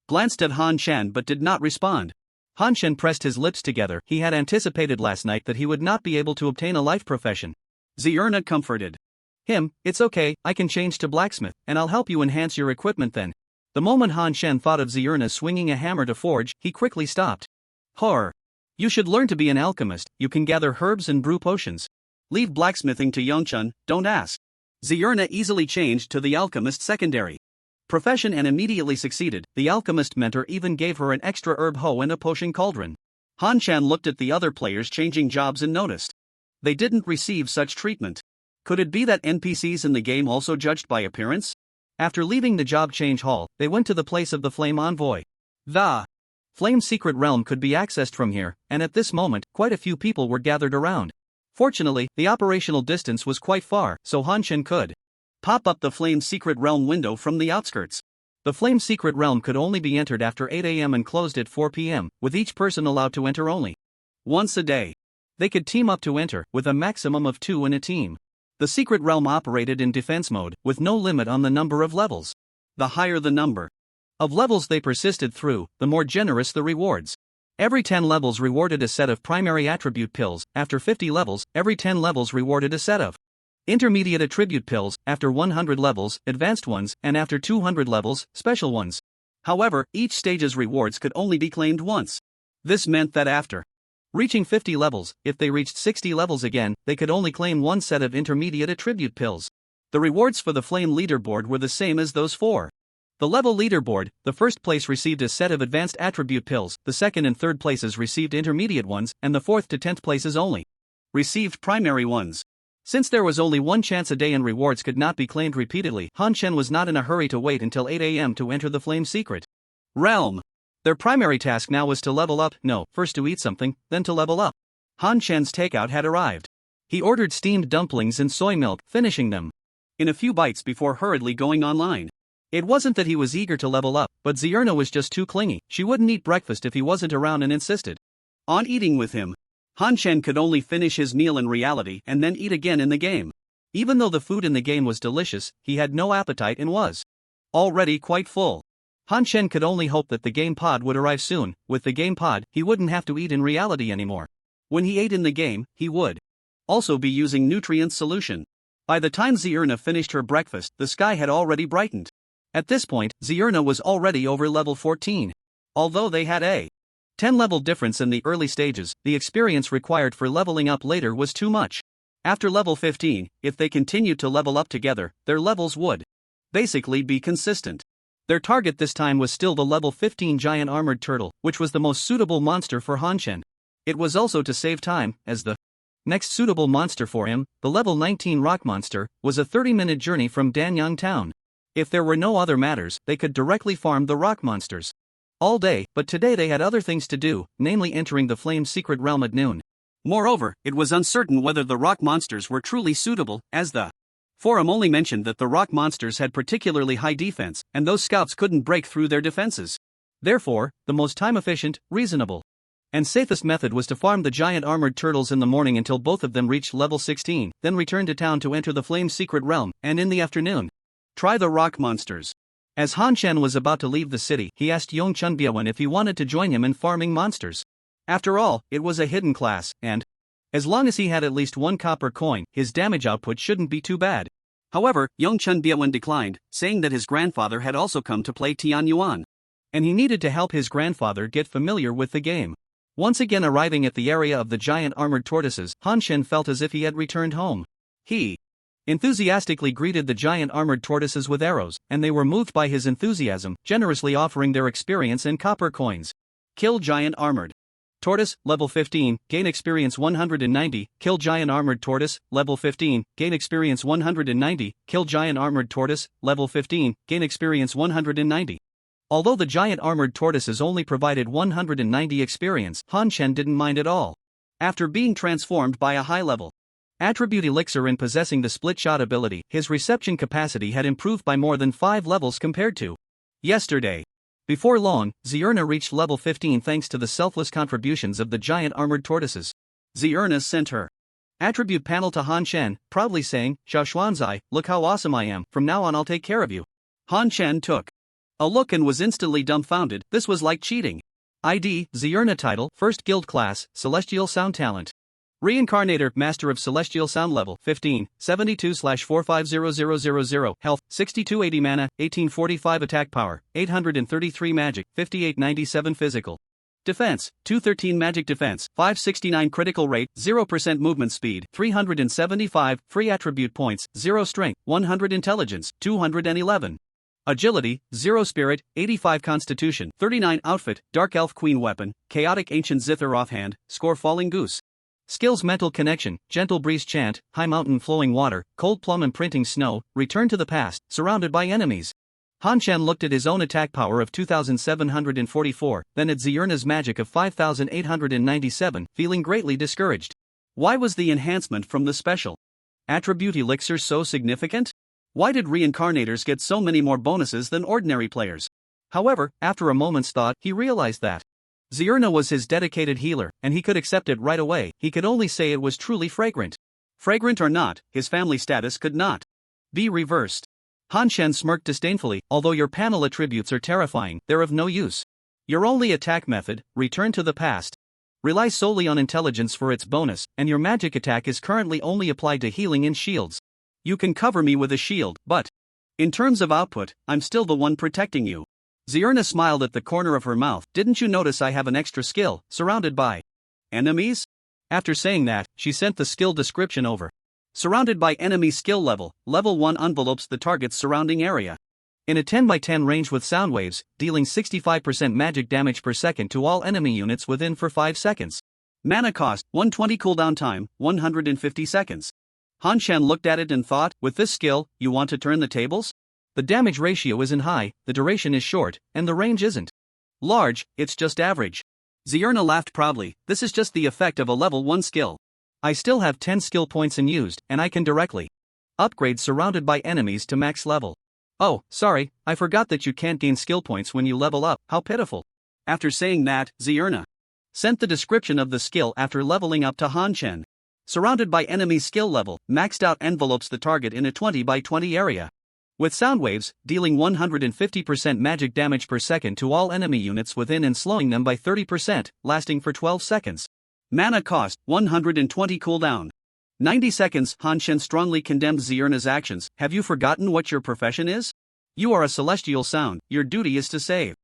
glanced at Han Shen but did not respond. Han Shen pressed his lips together, he had anticipated last night that he would not be able to obtain a life profession. Zierna comforted him, it's okay, I can change to blacksmith, and I'll help you enhance your equipment then. The moment Han Shen thought of Zierna swinging a hammer to forge, he quickly stopped. Horror. You should learn to be an alchemist, you can gather herbs and brew potions. Leave blacksmithing to Yongchun, don't ask. Zierna easily changed to the alchemist secondary profession and immediately succeeded. The alchemist mentor even gave her an extra herb hoe and a potion cauldron. Han Shen looked at the other players changing jobs and noticed they didn't receive such treatment. Could it be that NPCs in the game also judged by appearance? After leaving the job change hall, they went to the place of the Flame Envoy. The Flame Secret Realm could be accessed from here, and at this moment, quite a few people were gathered around. Fortunately, the operational distance was quite far, so Han Shen could pop up the Flame Secret Realm window from the outskirts. The Flame Secret Realm could only be entered after 8 AM and closed at 4 PM, with each person allowed to enter only once a day. They could team up to enter, with a maximum of 2 in a team. The Secret Realm operated in defense mode, with no limit on the number of levels. The higher the number of levels they persisted through, the more generous the rewards. Every 10 levels rewarded a set of primary attribute pills, after 50 levels, every 10 levels rewarded a set of intermediate attribute pills, after 100 levels, advanced ones, and after 200 levels, special ones. However, each stage's rewards could only be claimed once. This meant that after reaching 50 levels, if they reached 60 levels again, they could only claim one set of intermediate attribute pills. The rewards for the Flame Leaderboard were the same as those for the level leaderboard. The first place received a set of advanced attribute pills, the second and third places received intermediate ones, and the 4th to 10th places only received primary ones. Since there was only one chance a day and rewards could not be claimed repeatedly, Han Shen was not in a hurry to wait until 8 AM to enter the Flame Secret Realm. Their primary task now was to level up, first to eat something, then to level up. Han Shen's takeout had arrived. He ordered steamed dumplings and soy milk, finishing them in a few bites before hurriedly going online. It wasn't that he was eager to level up, but Zierna was just too clingy. She wouldn't eat breakfast if he wasn't around and insisted on eating with him. Han Shen could only finish his meal in reality and then eat again in the game. Even though the food in the game was delicious, he had no appetite and was already quite full. Han Shen could only hope that the game pod would arrive soon. With the game pod, he wouldn't have to eat in reality anymore. When he ate in the game, he would also be using nutrient solution. By the time Zierna finished her breakfast, the sky had already brightened. At this point, Zierna was already over level 14. Although they had a 10-level difference in the early stages, the experience required for leveling up later was too much. After level 15, if they continued to level up together, their levels would basically be consistent. Their target this time was still the level 15 giant armored turtle, which was the most suitable monster for Han Shen. It was also to save time, as the next suitable monster for him, the level 19 rock monster, was a 30-minute journey from Danyang town. If there were no other matters, they could directly farm the rock monsters all day, but today they had other things to do, namely entering the Flame Secret Realm at noon. Moreover, it was uncertain whether the rock monsters were truly suitable, as the forum only mentioned that the rock monsters had particularly high defense, and those scouts couldn't break through their defenses. Therefore, the most time-efficient, reasonable And safest method was to farm the giant armored turtles in the morning until both of them reached level 16, then return to town to enter the Flame's secret realm, and in the afternoon, try the rock monsters. As Han Shen was about to leave the city, he asked Yong Chunbiawen if he wanted to join him in farming monsters. After all, it was a hidden class, and as long as he had at least one copper coin, his damage output shouldn't be too bad. However, Yong Chunbiawen declined, saying that his grandfather had also come to play Tian Yuan, and he needed to help his grandfather get familiar with the game. Once again arriving at the area of the giant armored tortoises, Han Shen felt as if he had returned home. He enthusiastically greeted the giant armored tortoises with arrows, and they were moved by his enthusiasm, generously offering their experience and copper coins. Kill giant armored tortoise, level 15, gain experience 190, kill giant armored tortoise, level 15, gain experience 190, kill giant armored tortoise, level 15, gain experience 190. Although the giant armored tortoises only provided 190 experience, Han Shen didn't mind at all. After being transformed by a high-level attribute elixir in possessing the split shot ability, his reception capacity had improved by more than 5 levels compared to yesterday. Before long, Zierna reached level 15 thanks to the selfless contributions of the giant armored tortoises. Zierna sent her attribute panel to Han Shen, proudly saying, "Xiao Xuanzai, look how awesome I am, from now on I'll take care of you." Han Shen took a look and was instantly dumbfounded. This was like cheating. ID, Zierna title, first guild class, Celestial Sound Talent. Reincarnator, Master of Celestial Sound level, 15, 72/450000, health, 6280 mana, 1845 attack power, 833 magic, 5897 physical. Defense, 213 magic defense, 569 critical rate, 0% movement speed, 375 free attribute points, 0 strength, 100 intelligence, 211. Agility, 0 spirit, 85 constitution, 39 outfit, dark elf queen weapon, chaotic ancient zither offhand, score falling goose. Skills mental connection, gentle breeze chant, high mountain flowing water, cold plum imprinting snow, return to the past, surrounded by enemies. Han Shen looked at his own attack power of 2744, then at Zierna's magic of 5897, feeling greatly discouraged. Why was the enhancement from the special attribute elixir so significant? Why did reincarnators get so many more bonuses than ordinary players? However, after a moment's thought, he realized that Zierna was his dedicated healer, and he could accept it right away. He could only say it was truly fragrant. Fragrant or not, his family status could not be reversed. Han Shen smirked disdainfully. Although your panel attributes are terrifying, they're of no use. Your only attack method, return to the past, relies solely on intelligence for its bonus, and your magic attack is currently only applied to healing and shields. You can cover me with a shield, but in terms of output, I'm still the one protecting you. Zierna smiled at the corner of her mouth. Didn't you notice I have an extra skill, surrounded by enemies? After saying that, she sent the skill description over. Surrounded by enemy skill level, level 1 envelopes the target's surrounding area. In a 10x10 range with sound waves, dealing 65% magic damage per second to all enemy units within for 5 seconds. Mana cost, 120 cooldown time, 150 seconds. Han Shen looked at it and thought, with this skill, you want to turn the tables? The damage ratio isn't high, the duration is short, and the range isn't large, it's just average. Zierna laughed proudly. This is just the effect of a level 1 skill. I still have 10 skill points unused, and I can directly upgrade surrounded by enemies to max level. Oh, sorry, I forgot that you can't gain skill points when you level up, how pitiful. After saying that, Zierna sent the description of the skill after leveling up to Han Shen. Surrounded by enemy skill level, maxed out envelopes the target in a 20x20 area. With sound waves, dealing 150% magic damage per second to all enemy units within and slowing them by 30%, lasting for 12 seconds. Mana cost, 120 cooldown. 90 seconds. Han Shen strongly condemned Zierna's actions. Have you forgotten what your profession is? You are a celestial sound, your duty is to save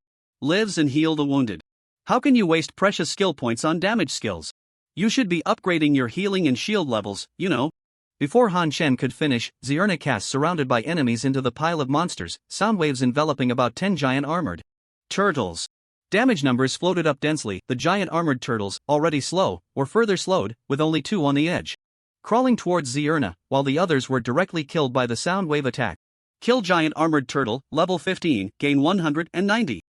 lives and heal the wounded. How can you waste precious skill points on damage skills? You should be upgrading your healing and shield levels, you know. Before Han Shen could finish, Zierna cast surrounded by enemies into the pile of monsters, sound waves enveloping about 10 giant armored turtles. Damage numbers floated up densely. The giant armored turtles, already slow, were further slowed, with only 2 on the edge, crawling towards Zierna, while the others were directly killed by the sound wave attack. Kill giant armored turtle, level 15, gain 190.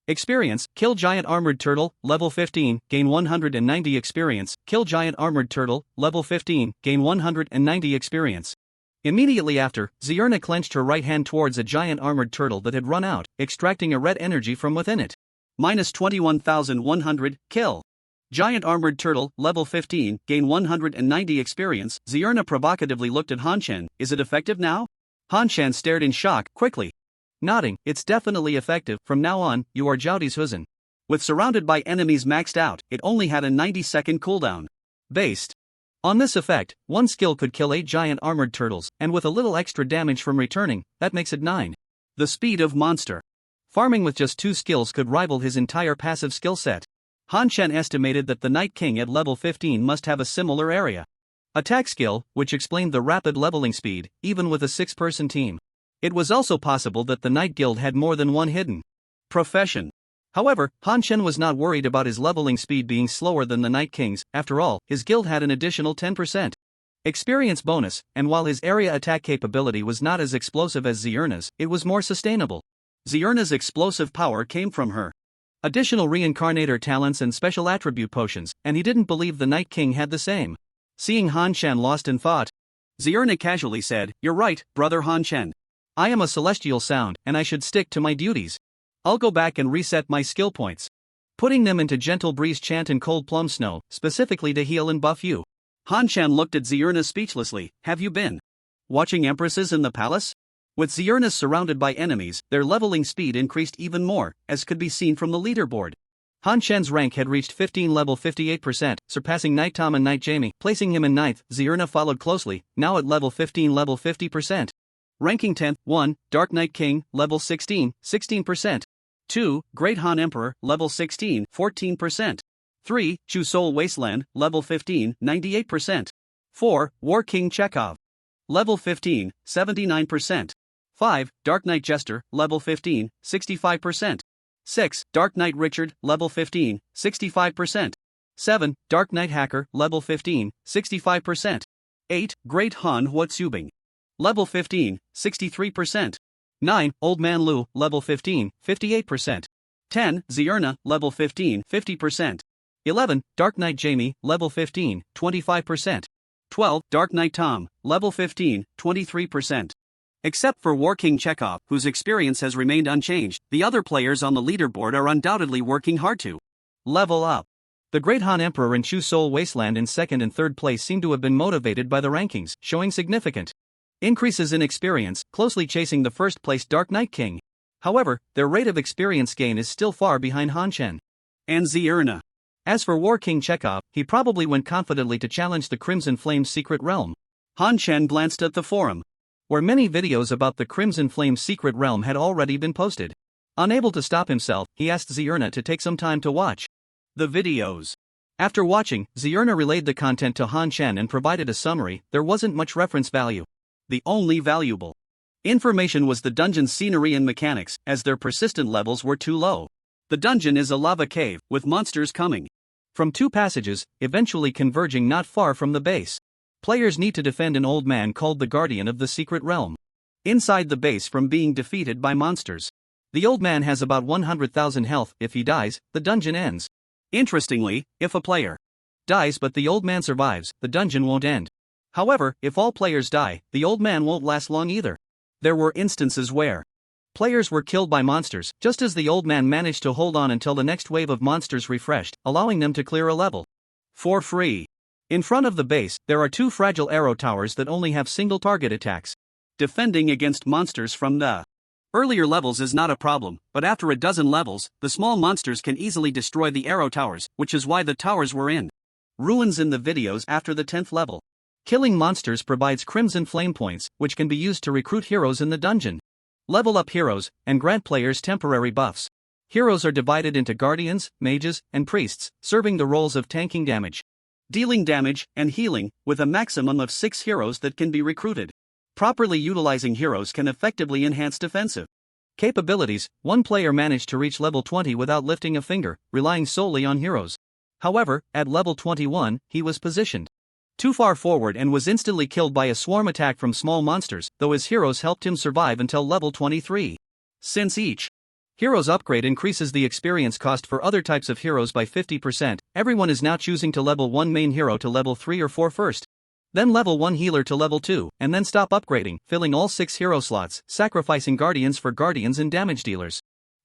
Experience, kill giant armored turtle, level 15, gain 190 experience, kill giant armored turtle, level 15, gain 190 experience. Immediately after, Zierna clenched her right hand towards a giant armored turtle that had run out, extracting a red energy from within it. Minus 21,100, kill. Giant Armored Turtle, level 15, gain 190 experience. Zierna provocatively looked at Hanshan. Is it effective now? Hanshan stared in shock, quickly nodding. It's definitely effective. From now on, you are Joudi's Huzen. With surrounded by enemies maxed out, it only had a 90-second cooldown. Based on this effect, one skill could kill 8 giant armored turtles, and with a little extra damage from returning, that makes it 9. The speed of monster farming with just 2 skills could rival his entire passive skill set. Hanshan estimated that the Night King at level 15 must have a similar area attack skill, which explained the rapid leveling speed, even with a 6-person team. It was also possible that the Night Guild had more than one hidden profession. However, Hanshan was not worried about his leveling speed being slower than the Night King's. After all, his guild had an additional 10% experience bonus, and while his area attack capability was not as explosive as Zierna's, it was more sustainable. Zierna's explosive power came from her additional reincarnator talents and special attribute potions, and he didn't believe the Night King had the same. Seeing Hanshan lost in thought, Zierna casually said, "You're right, brother Hanshan. I am a celestial sound, and I should stick to my duties. I'll go back and reset my skill points, putting them into Gentle Breeze Chant and Cold Plum Snow, specifically to heal and buff you." Hanshan looked at Zierna speechlessly. "Have you been watching Empresses in the Palace?" With Zierna surrounded by enemies, their leveling speed increased even more, as could be seen from the leaderboard. Hanshan's rank had reached 15 level 58%, surpassing Night Tom and Night Jamie, placing him in 9th. Zierna followed closely, now at level 15 level 50%. Ranking 10th, 1, Dark Knight King, level 16, 16%. 2, Great Han Emperor, level 16, 14%. 3, Chu Soul Wasteland, level 15, 98%. 4, War King Chekhov, level 15, 79%. 5, Dark Knight Jester, level 15, 65%. 6, Dark Knight Richard, level 15, 65%. 7, Dark Knight Hacker, level 15, 65%. 8, Great Han Huatsubing, level 15, 63%. 9, Old Man Lu, level 15, 58%. 10, Zierna, level 15, 50%. 11, Dark Knight Jamie, level 15, 25%. 12, Dark Knight Tom, level 15, 23%. Except for War King Chekhov, whose experience has remained unchanged, the other players on the leaderboard are undoubtedly working hard to level up. The Great Han Emperor and Chu Soul Wasteland in 2nd and 3rd place seem to have been motivated by the rankings, showing significant increases in experience, closely chasing the 1st place Dark Knight King. However, their rate of experience gain is still far behind Hanshan and Zierna. As for War King Chekhov, he probably went confidently to challenge the Crimson Flame's secret realm. Hanshan glanced at the forum, where many videos about the Crimson Flame's secret realm had already been posted. Unable to stop himself, he asked Zierna to take some time to watch the videos. After watching, Zierna relayed the content to Hanshan and provided a summary. There wasn't much reference value. The only valuable information was the dungeon's scenery and mechanics, as their persistent levels were too low. The dungeon is a lava cave, with monsters coming from 2 passages, eventually converging not far from the base. Players need to defend an old man called the Guardian of the Secret Realm inside the base from being defeated by monsters. The old man has about 100,000 health. If he dies, the dungeon ends. Interestingly, if a player dies but the old man survives, the dungeon won't end. However, if all players die, the old man won't last long either. There were instances where players were killed by monsters, just as the old man managed to hold on until the next wave of monsters refreshed, allowing them to clear a level for free. In front of the base, there are 2 fragile arrow towers that only have single target attacks. Defending against monsters from the earlier levels is not a problem, but after a dozen levels, the small monsters can easily destroy the arrow towers, which is why the towers were in ruins in the videos after the 10th level. Killing monsters provides Crimson Flame points, which can be used to recruit heroes in the dungeon, level up heroes, and grant players temporary buffs. Heroes are divided into guardians, mages, and priests, serving the roles of tanking damage, dealing damage, and healing, with a maximum of 6 heroes that can be recruited. Properly utilizing heroes can effectively enhance defensive capabilities. One player managed to reach level 20 without lifting a finger, relying solely on heroes. However, at level 21, he was positioned too far forward and was instantly killed by a swarm attack from small monsters, though his heroes helped him survive until level 23. Since each hero's upgrade increases the experience cost for other types of heroes by 50%, everyone is now choosing to level 1 main hero to level 3 or 4 first. Then level 1 healer to level 2, and then stop upgrading, filling all 6 hero slots, sacrificing guardians for guardians and damage dealers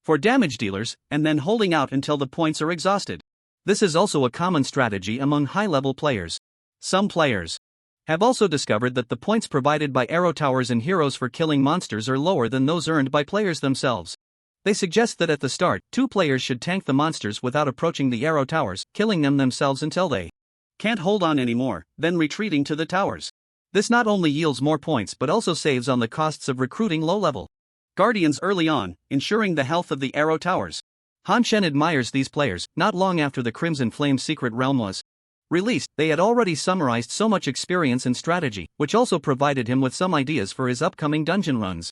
for damage dealers, and then holding out until the points are exhausted. This is also a common strategy among high-level players. Some players have also discovered that the points provided by arrow towers and heroes for killing monsters are lower than those earned by players themselves. They suggest that at the start, 2 players should tank the monsters without approaching the arrow towers, killing them themselves until they can't hold on anymore, then retreating to the towers. This not only yields more points but also saves on the costs of recruiting low-level guardians early on, ensuring the health of the arrow towers. Han Shen admires these players. Not long after the Crimson Flame Secret Realm was released, they had already summarized so much experience and strategy, which also provided him with some ideas for his upcoming dungeon runs.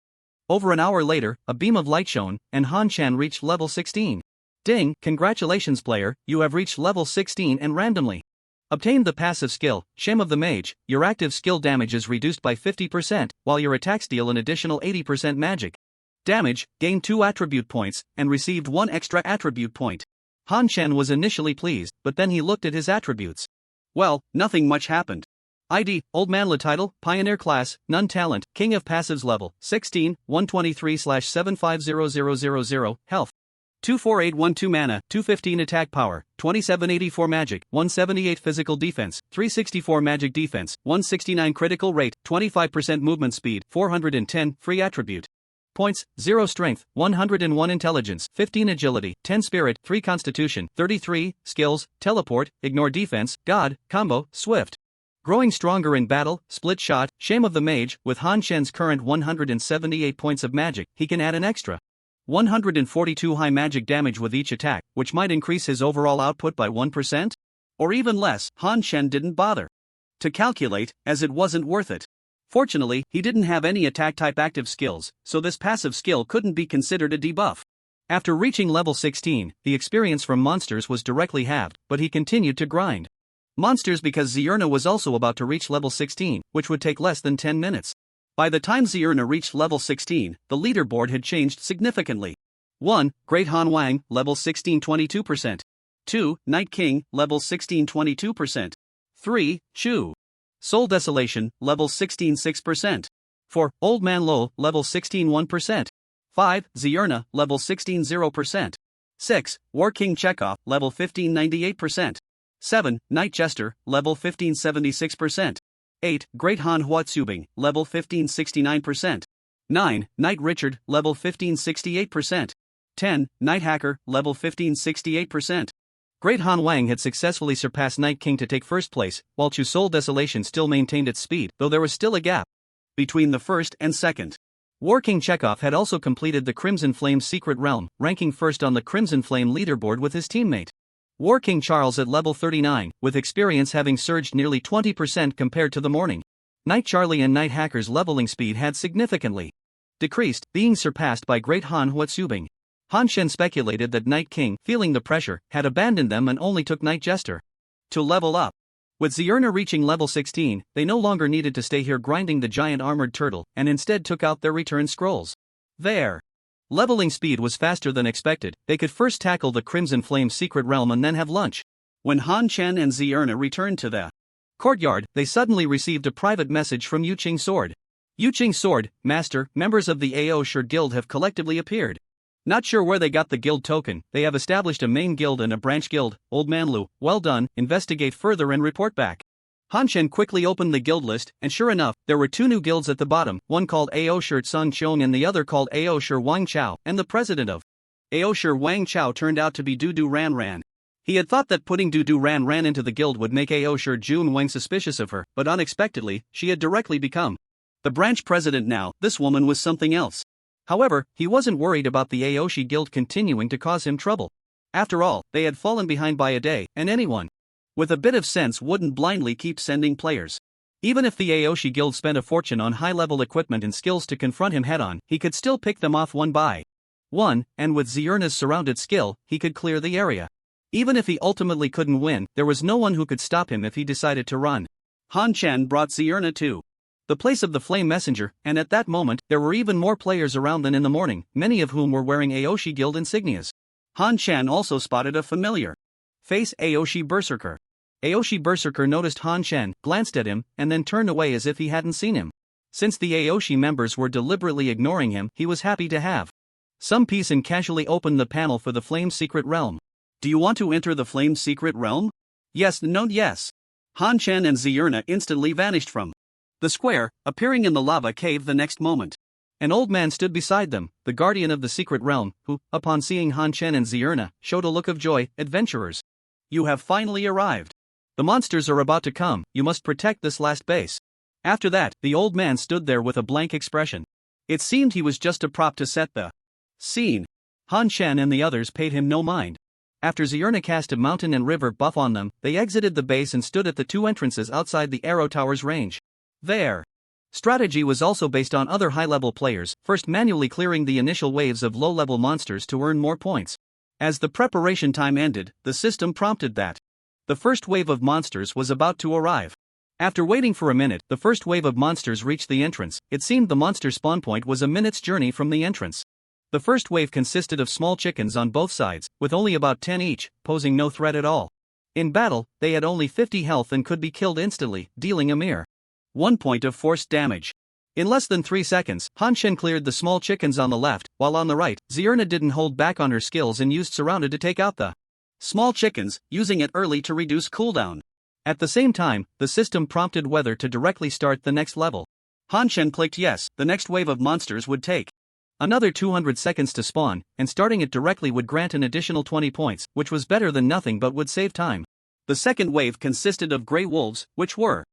Over an hour later, a beam of light shone, and Han Shen reached level 16. Ding! Congratulations player, you have reached level 16 and randomly obtained the passive skill, Shame of the Mage. Your active skill damage is reduced by 50%, while your attacks deal an additional 80% magic damage, gain 2 attribute points, and received 1 extra attribute point. Han Shen was initially pleased, but then he looked at his attributes. Well, nothing much happened. ID, Old Man La Title, Pioneer Class, None Talent, King of Passives Level, 16, 123/750000, Health, 24812 Mana, 215 Attack Power, 2784 Magic, 178 Physical Defense, 364 Magic Defense, 169 Critical Rate, 25% Movement Speed, 410 Free Attribute Points, 0 Strength, 101 Intelligence, 15 Agility, 10 Spirit, 3 Constitution, 33 Skills, Teleport, Ignore Defense, God, Combo, Swift. Growing stronger in battle, Split Shot, Shame of the Mage. With Han Shen's current 178 points of magic, he can add an extra 142 high magic damage with each attack, which might increase his overall output by 1%? Or even less. Han Shen didn't bother to calculate, as it wasn't worth it. Fortunately, he didn't have any attack-type active skills, so this passive skill couldn't be considered a debuff. After reaching level 16, the experience from monsters was directly halved, but he continued to grind monsters because Zierna was also about to reach level 16, which would take less than 10 minutes. By the time Zierna reached level 16, the leaderboard had changed significantly. 1. Great Han Wang, level 16 22%. 2. Night King, level 16 22%. 3. Chu Soul Desolation, level 16 6%. 4. Old Man Lo, level 16 1%. 5. Zierna, level 16 0%. 6. War King Chekhov, level 15 98%. 7. Night Jester, level 15 76%. 8. Great Han Huatsubing, level 15 69%. 9. Knight Richard, level 15 68%. 10. Night Hacker, level 15 68%. Great Han Wang had successfully surpassed Night King to take first place, while Chu Soul Desolation still maintained its speed, though there was still a gap between the first and second. War King Chekhov had also completed the Crimson Flame Secret Realm, ranking first on the Crimson Flame leaderboard with his teammate War King Charles at level 39, with experience having surged nearly 20% compared to the morning. Night Charlie and Night Hacker's leveling speed had significantly decreased, being surpassed by Great Han Huatsubing. Han Shen speculated that Night King, feeling the pressure, had abandoned them and only took Night Jester to level up. With Zierna reaching level 16, they no longer needed to stay here grinding the giant armored turtle, and instead took out their return scrolls. Their leveling speed was faster than expected. They could first tackle the Crimson Flame Secret Realm and then have lunch. When Han Shen and Zierna returned to the courtyard, they suddenly received a private message from Yuqing Sword. Yuqing Sword, Master, members of the AO Shur Guild have collectively appeared. Not sure where they got the guild token. They have established a main guild and a branch guild. Old Man Lu, well done, investigate further and report back. Han Shen quickly opened the guild list, and sure enough, there were 2 new guilds at the bottom, one called AO Shur Sun Qiong and the other called AO Shur Wang Chao, and the president of AO Shur Wang Chao turned out to be Dudu Ran Ran. He had thought that putting Dudu Ran Ran into the guild would make AO Shur Jun Wang suspicious of her, but unexpectedly, she had directly become the branch president now. This woman was something else. However, he wasn't worried about the Aoshi Guild continuing to cause him trouble. After all, they had fallen behind by a day, and anyone with a bit of sense wouldn't blindly keep sending players. Even if the Aoshi Guild spent a fortune on high-level equipment and skills to confront him head-on, he could still pick them off one by one, and with Zierna's surrounded skill, he could clear the area. Even if he ultimately couldn't win, there was no one who could stop him if he decided to run. Han Shen brought Zierna to the place of the Flame Messenger, and at that moment, there were even more players around than in the morning, many of whom were wearing Aoshi Guild insignias. Han Shen also spotted a familiar face, Aoshi Berserker. Aoshi Berserker noticed Han Shen, glanced at him, and then turned away as if he hadn't seen him. Since the Aoshi members were deliberately ignoring him, he was happy to have some peace and casually opened the panel for the Flame Secret Realm. Do you want to enter the Flame's secret realm? Yes, no, yes. Han Chen and Zierna instantly vanished from the square, appearing in the lava cave the next moment. An old man stood beside them, the guardian of the secret realm, who, upon seeing Han Chen and Zierna, showed a look of joy. Adventurers, you have finally arrived. The monsters are about to come, you must protect this last base. After that, the old man stood there with a blank expression. It seemed he was just a prop to set the scene. Han Chen and the others paid him no mind. After Zierna cast a mountain and river buff on them, they exited the base and stood at the two entrances outside the Arrow Tower's range. Their strategy was also based on other high-level players, first manually clearing the initial waves of low-level monsters to earn more points. As the preparation time ended, the system prompted that the first wave of monsters was about to arrive. After waiting for a minute, the first wave of monsters reached the entrance. It seemed the monster spawn point was a minute's journey from the entrance. The first wave consisted of small chickens on both sides, with only about 10 each, posing no threat at all. In battle, they had only 50 health and could be killed instantly, dealing a mere 1 point of forced damage. In less than 3 seconds, Han Chen cleared the small chickens on the left, while on the right, Zierna didn't hold back on her skills and used Surrounded to take out the small chickens, using it early to reduce cooldown. At the same time, the system prompted whether to directly start the next level. Han Chen clicked yes. The next wave of monsters would take another 200 seconds to spawn, and starting it directly would grant an additional 20 points, which was better than nothing but would save time. The second wave consisted of grey wolves, which were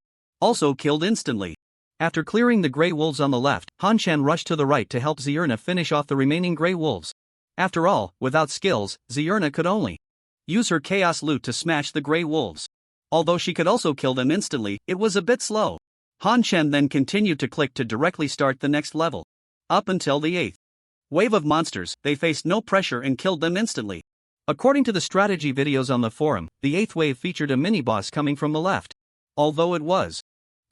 also killed instantly. After clearing the grey wolves on the left, Han Chen rushed to the right to help Zierna finish off the remaining grey wolves. After all, without skills, Zierna could only use her chaos loot to smash the grey wolves. Although she could also kill them instantly, it was a bit slow. Han Chen then continued to click to directly start the next level. Up until the 8th wave of monsters, they faced no pressure and killed them instantly. According to the strategy videos on the forum, the 8th wave featured a mini-boss coming from the left. Although it was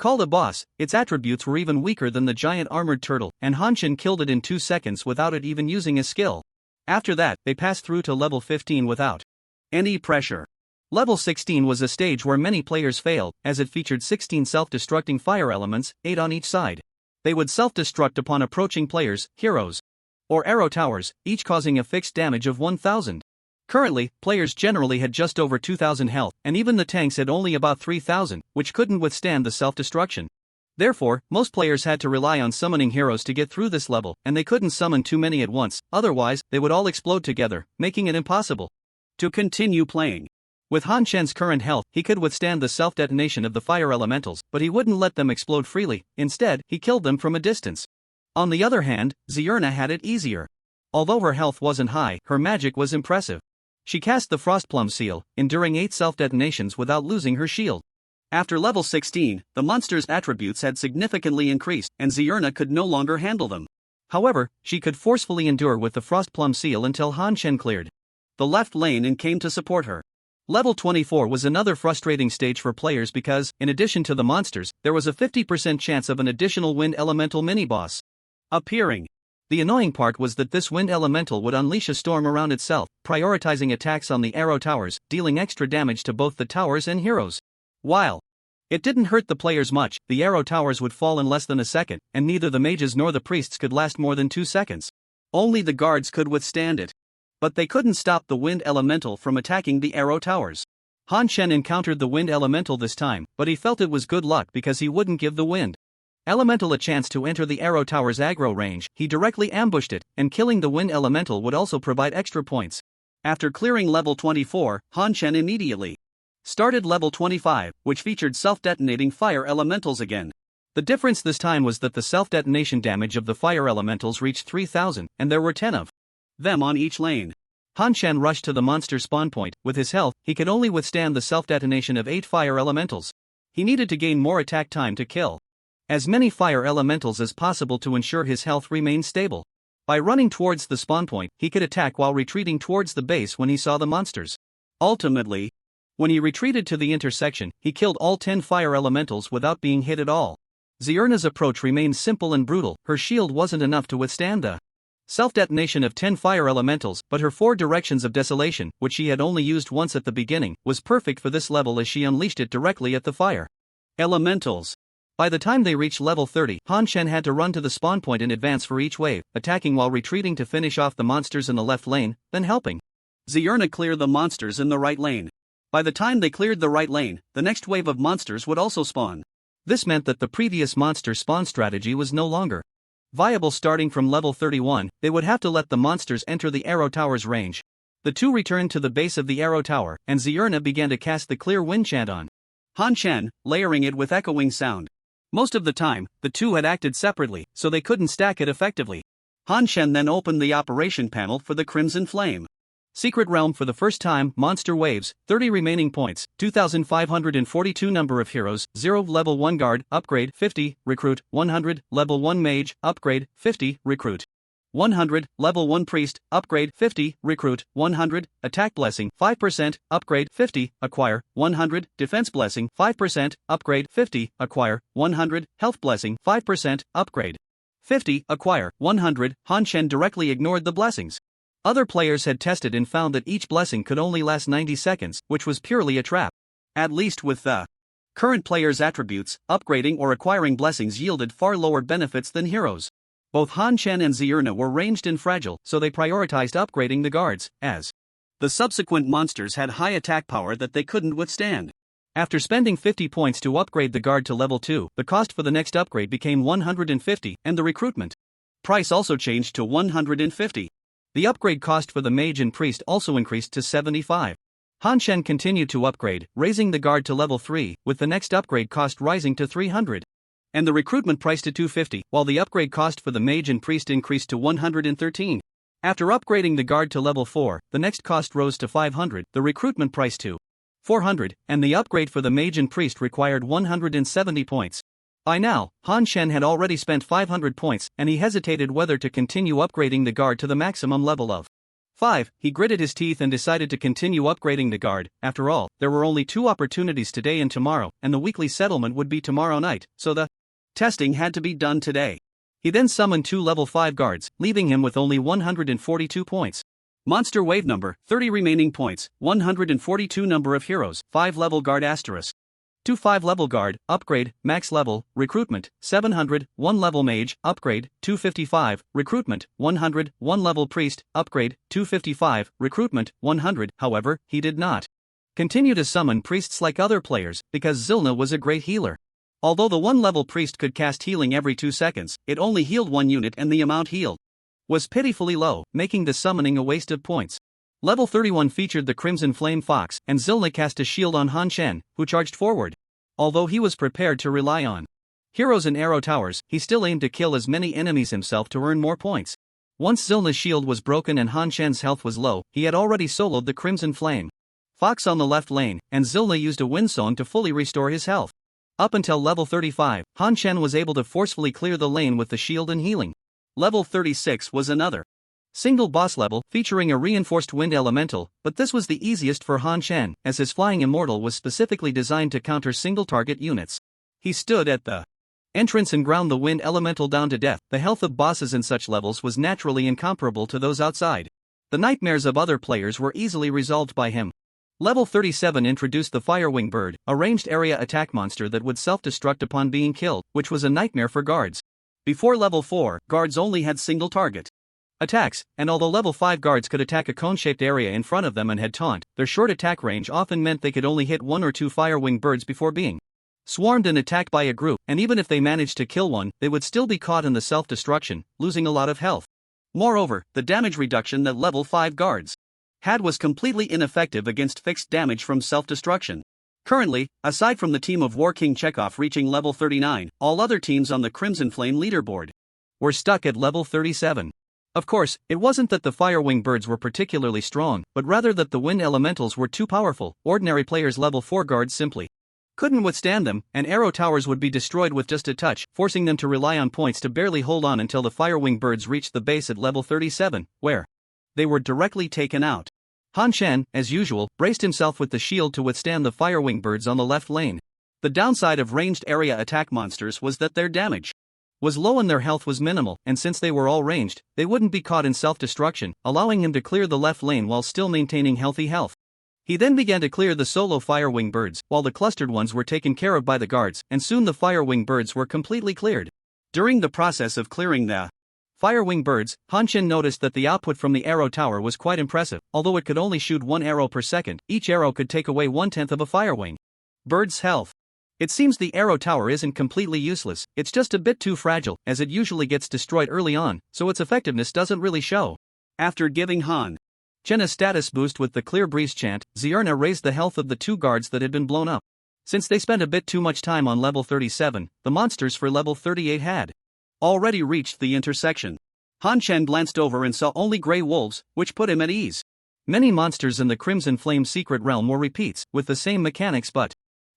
called a boss, its attributes were even weaker than the giant armored turtle, and Han Chen killed it in 2 seconds without it even using a skill. After that, they passed through to level 15 without any pressure. Level 16 was a stage where many players failed, as it featured 16 self-destructing fire elements, 8 on each side. They would self-destruct upon approaching players, heroes, or arrow towers, each causing a fixed damage of 1000. Currently, players generally had just over 2000 health, and even the tanks had only about 3000, which couldn't withstand the self-destruction. Therefore, most players had to rely on summoning heroes to get through this level, and they couldn't summon too many at once, otherwise, they would all explode together, making it impossible to continue playing. With Han Chen's current health, he could withstand the self-detonation of the fire elementals, but he wouldn't let them explode freely. Instead, he killed them from a distance. On the other hand, Zierna had it easier. Although her health wasn't high, her magic was impressive. She cast the Frostplum seal, enduring 8 self-detonations without losing her shield. After level 16, the monster's attributes had significantly increased, and Zierna could no longer handle them. However, she could forcefully endure with the Frostplum seal until Han Chen cleared the left lane and came to support her. Level 24 was another frustrating stage for players because, in addition to the monsters, there was a 50% chance of an additional wind elemental mini-boss appearing. The annoying part was that this wind elemental would unleash a storm around itself, prioritizing attacks on the arrow towers, dealing extra damage to both the towers and heroes. While it didn't hurt the players much, the arrow towers would fall in less than a second, and neither the mages nor the priests could last more than 2 seconds. Only the guards could withstand it. But they couldn't stop the wind elemental from attacking the arrow towers. Han Chen encountered the wind elemental this time, but he felt it was good luck because he wouldn't give the wind elemental a chance to enter the arrow tower's aggro range. He directly ambushed it, and killing the wind elemental would also provide extra points. After clearing level 24, Han Chen immediately started level 25, which featured self-detonating fire elementals again. The difference this time was that the self-detonation damage of the fire elementals reached 3000, and there were 10 of them on each lane. Han Chen rushed to the monster spawn point. With his health, he could only withstand the self-detonation of 8 fire elementals. He needed to gain more attack time to kill as many fire elementals as possible to ensure his health remained stable. By running towards the spawn point, he could attack while retreating towards the base when he saw the monsters. Ultimately, when he retreated to the intersection, he killed all 10 fire elementals without being hit at all. Zierna's approach remained simple and brutal. Her shield wasn't enough to withstand the self-detonation of 10 fire elementals, but her 4 directions of desolation, which she had only used once at the beginning, was perfect for this level as she unleashed it directly at the fire elementals. By the time they reached level 30, Han Chen had to run to the spawn point in advance for each wave, attacking while retreating to finish off the monsters in the left lane, then helping Zierna clear the monsters in the right lane. By the time they cleared the right lane, the next wave of monsters would also spawn. This meant that the previous monster spawn strategy was no longer viable. Starting from level 31, they would have to let the monsters enter the Arrow Tower's range. The two returned to the base of the Arrow Tower, and Zierna began to cast the Clear Wind chant on Han Shen, layering it with echoing sound. Most of the time, the two had acted separately, so they couldn't stack it effectively. Han Shen then opened the operation panel for the Crimson Flame Secret Realm for the first time. Monster waves, 30 remaining points, 2,542 number of heroes, 0 level 1 guard, upgrade 50, recruit 100, level 1 mage, upgrade 50, recruit 100, level 1 priest, upgrade 50, recruit 100, attack blessing 5%, upgrade 50, acquire 100, defense blessing 5%, upgrade 50, acquire 100, health blessing 5%, upgrade 50, acquire 100. Han Shen directly ignored the blessings. Other players had tested and found that each blessing could only last 90 seconds, which was purely a trap. At least with the current players' attributes, upgrading or acquiring blessings yielded far lower benefits than heroes. Both Han Shen and Zierna were ranged and fragile, so they prioritized upgrading the guards, as the subsequent monsters had high attack power that they couldn't withstand. After spending 50 points to upgrade the guard to level 2, the cost for the next upgrade became 150, and the recruitment price also changed to 150. The upgrade cost for the mage and priest also increased to 75. Han Shen continued to upgrade, raising the guard to level 3, with the next upgrade cost rising to 300. And the recruitment price to 250, while the upgrade cost for the mage and priest increased to 113. After upgrading the guard to level 4, the next cost rose to 500, the recruitment price to 400, and the upgrade for the mage and priest required 170 points. By now, Han Shen had already spent 500 points, and he hesitated whether to continue upgrading the guard to the maximum level of 5. He gritted his teeth and decided to continue upgrading the guard. After all, there were only 2 opportunities today and tomorrow, and the weekly settlement would be tomorrow night, so the testing had to be done today. He then summoned 2 level 5 guards, leaving him with only 142 points. Monster wave number, 30 remaining points, 142 number of heroes, 5 level guard asterisk. 2 5 level guard, upgrade, max level, recruitment, 700, 1 level mage, upgrade, 255, recruitment, 100, 1 level priest, upgrade, 255, recruitment, 100. However, he did not continue to summon priests like other players, because Zilna was a great healer. Although the 1 level priest could cast healing every 2 seconds, it only healed 1 unit, and the amount healed was pitifully low, making the summoning a waste of points. Level 31 featured the Crimson Flame Fox, and Zilna cast a shield on Han Shen, who charged forward. Although he was prepared to rely on heroes and arrow towers, he still aimed to kill as many enemies himself to earn more points. Once Zilna's shield was broken and Han Shen's health was low, he had already soloed the Crimson Flame Fox on the left lane, and Zilna used a wind song to fully restore his health. Up until level 35, Han Shen was able to forcefully clear the lane with the shield and healing. Level 36 was another single boss level, featuring a reinforced wind elemental, but this was the easiest for Han Shen, as his flying immortal was specifically designed to counter single-target units. He stood at the entrance and ground the wind elemental down to death. The health of bosses in such levels was naturally incomparable to those outside. The nightmares of other players were easily resolved by him. Level 37 introduced the Firewing Bird, a ranged area attack monster that would self-destruct upon being killed, which was a nightmare for guards. Before level 4, guards only had single-target attacks, and although level 5 guards could attack a cone-shaped area in front of them and had taunt, their short attack range often meant they could only hit 1 or 2 Firewing Birds before being swarmed and attacked by a group, and even if they managed to kill one, they would still be caught in the self-destruction, losing a lot of health. Moreover, the damage reduction that level 5 guards had was completely ineffective against fixed damage from self-destruction. Currently, aside from the team of War King Chekhov reaching level 39, all other teams on the Crimson Flame leaderboard were stuck at level 37. Of course, it wasn't that the Firewing Birds were particularly strong, but rather that the wind elementals were too powerful. Ordinary players level 4 guards simply couldn't withstand them, and arrow towers would be destroyed with just a touch, forcing them to rely on points to barely hold on until the Firewing Birds reached the base at level 37, where they were directly taken out. Han Shen, as usual, braced himself with the shield to withstand the Firewing Birds on the left lane. The downside of ranged area attack monsters was that their damage was low and their health was minimal, and since they were all ranged, they wouldn't be caught in self-destruction, allowing him to clear the left lane while still maintaining healthy health. He then began to clear the solo Firewing Birds, while the clustered ones were taken care of by the guards, and soon the Firewing Birds were completely cleared. During the process of clearing the Firewing birds. Hanshin noticed that the output from the arrow tower was quite impressive. Although it could only shoot 1 arrow per second, each arrow could take away 1/10 of a firewing. Bird's health. It seems the arrow tower isn't completely useless, it's just a bit too fragile, as it usually gets destroyed early on, so its effectiveness doesn't really show. After giving Hanshin a status boost with the Clear Breeze chant, Zierna raised the health of the 2 guards that had been blown up. Since they spent a bit too much time on level 37, the monsters for level 38 had already reached the intersection. Hanshin glanced over and saw only grey wolves, which put him at ease. Many monsters in the Crimson Flame secret realm were repeats, with the same mechanics but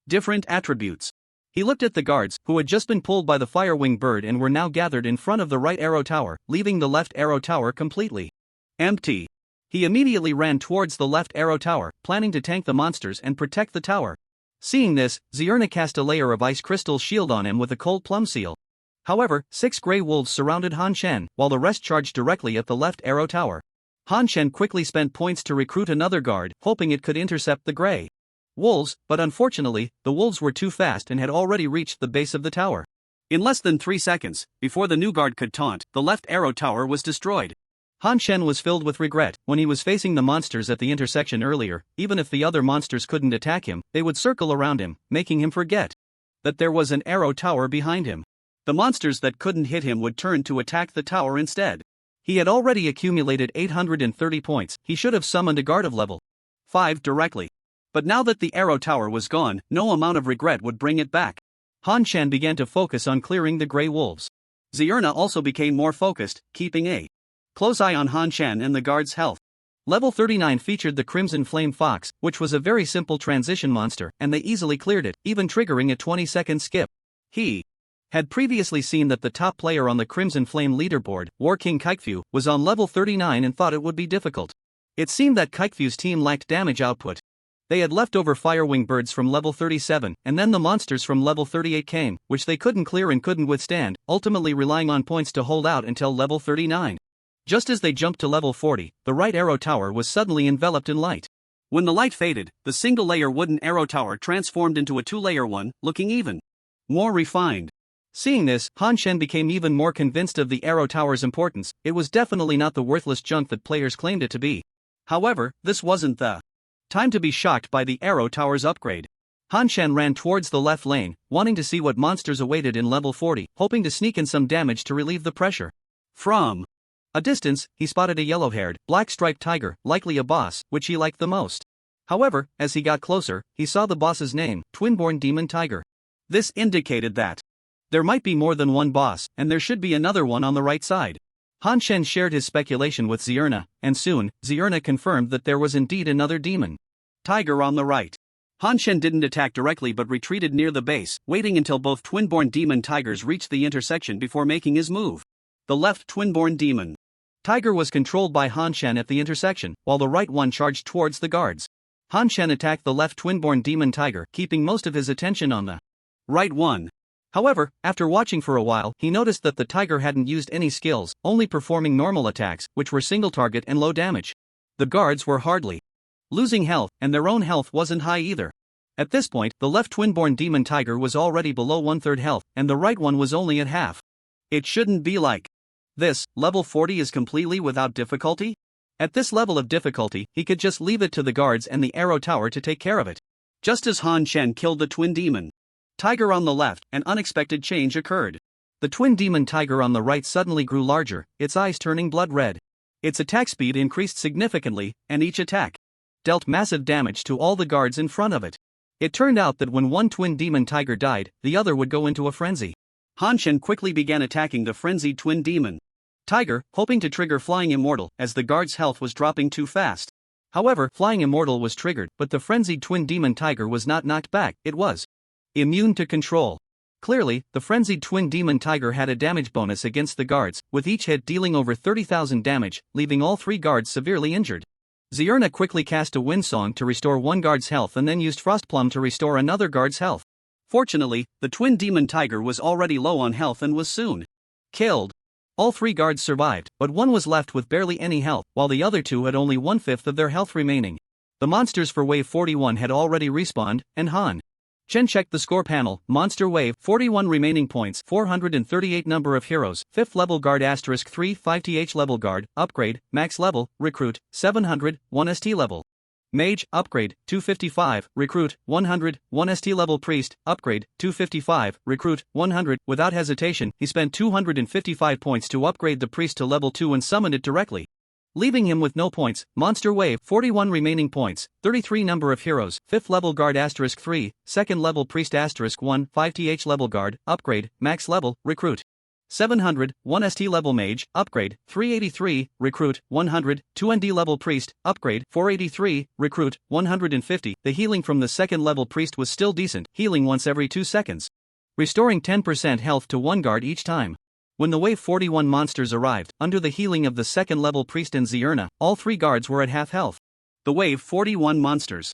different attributes. He looked at the guards, who had just been pulled by the Firewing bird and were now gathered in front of the right arrow tower, leaving the left arrow tower completely empty. He immediately ran towards the left arrow tower, planning to tank the monsters and protect the tower. Seeing this, Zierna cast a layer of ice crystal shield on him with a cold plum seal. However, 6 grey wolves surrounded Hanshin, while the rest charged directly at the left arrow tower. Hanshin quickly spent points to recruit another guard, hoping it could intercept the grey wolves, but unfortunately, the wolves were too fast and had already reached the base of the tower. In less than 3 seconds, before the new guard could taunt, the left arrow tower was destroyed. Hanshin was filled with regret. When he was facing the monsters at the intersection earlier, even if the other monsters couldn't attack him, they would circle around him, making him forget that there was an arrow tower behind him. The monsters that couldn't hit him would turn to attack the tower instead. He had already accumulated 830 points, he should have summoned a guard of level 5 directly. But now that the arrow tower was gone, no amount of regret would bring it back. Hanshin began to focus on clearing the grey wolves. Zierna also became more focused, keeping a close eye on Hanshin and the guard's health. Level 39 featured the Crimson Flame Fox, which was a very simple transition monster, and they easily cleared it, even triggering a 20-second skip. He had previously seen that the top player on the Crimson Flame leaderboard, War King Kaikfu, was on level 39 and thought it would be difficult. It seemed that Kaikfu's team lacked damage output. They had leftover Firewing birds from level 37, and then the monsters from level 38 came, which they couldn't clear and couldn't withstand, ultimately relying on points to hold out until level 39. Just as they jumped to level 40, the right arrow tower was suddenly enveloped in light. When the light faded, the single-layer wooden arrow tower transformed into a 2-layer one, looking even more refined. Seeing this, Hanshin became even more convinced of the arrow tower's importance. It was definitely not the worthless junk that players claimed it to be. However, this wasn't the time to be shocked by the arrow tower's upgrade. Hanshin ran towards the left lane, wanting to see what monsters awaited in level 40, hoping to sneak in some damage to relieve the pressure. From a distance, he spotted a yellow-haired, black-striped tiger, likely a boss, which he liked the most. However, as he got closer, he saw the boss's name, Twinborn Demon Tiger. This indicated that there might be more than one boss, and there should be another one on the right side. Hanshin shared his speculation with Zierna, and soon, Zierna confirmed that there was indeed another demon tiger on the right. Hanshin didn't attack directly but retreated near the base, waiting until both twinborn demon tigers reached the intersection before making his move. The left twinborn demon tiger was controlled by Hanshin at the intersection, while the right one charged towards the guards. Hanshin attacked the left twinborn demon tiger, keeping most of his attention on the right one. However, after watching for a while, he noticed that the tiger hadn't used any skills, only performing normal attacks, which were single target and low damage. The guards were hardly losing health, and their own health wasn't high either. At this point, the left twinborn demon tiger was already below 1/3 health, and the right one was only at half. It shouldn't be like this. Level 40 is completely without difficulty? At this level of difficulty, he could just leave it to the guards and the arrow tower to take care of it. Just as Hanshin killed the twin demon tiger on the left, an unexpected change occurred. The twin demon tiger on the right suddenly grew larger, its eyes turning blood red. Its attack speed increased significantly, and each attack dealt massive damage to all the guards in front of it. It turned out that when one twin demon tiger died, the other would go into a frenzy. Hanshin quickly began attacking the frenzied twin demon tiger, hoping to trigger Flying Immortal, as the guard's health was dropping too fast. However, Flying Immortal was triggered, but the frenzied twin demon tiger was not knocked back, it was immune to control. Clearly, the frenzied twin demon tiger had a damage bonus against the guards, with each hit dealing over 30,000 damage, leaving all 3 guards severely injured. Zierna quickly cast a wind song to restore one guard's health and then used Frostplum to restore another guard's health. Fortunately, the twin demon tiger was already low on health and was soon killed. All 3 guards survived, but one was left with barely any health, while the other 2 had only 1/5 of their health remaining. The monsters for Wave 41 had already respawned, and Hanshin Chen checked the score panel, Monster Wave, 41 remaining points, 438 number of heroes, 5th level guard asterisk 3, 5th level guard, upgrade, max level, recruit, 700, 1 ST level. Mage, upgrade, 255, recruit, 100, 1 ST level priest, upgrade, 255, recruit, 100. Without hesitation, he spent 255 points to upgrade the priest to level 2 and summoned it directly, leaving him with no points. Monster Wave, 41 remaining points, 33 number of heroes, 5th level guard asterisk 3, 2nd level priest asterisk 1, 5th level guard, upgrade, max level, recruit, 700, 1 ST level mage, upgrade, 383, recruit, 100, 2 ND level priest, upgrade, 483, recruit, 150. The healing from the 2nd level priest was still decent, healing once every 2 seconds, restoring 10% health to one guard each time. When the Wave 41 monsters arrived, under the healing of the 2nd level priest and Zierna, all 3 guards were at half health. The Wave 41 monsters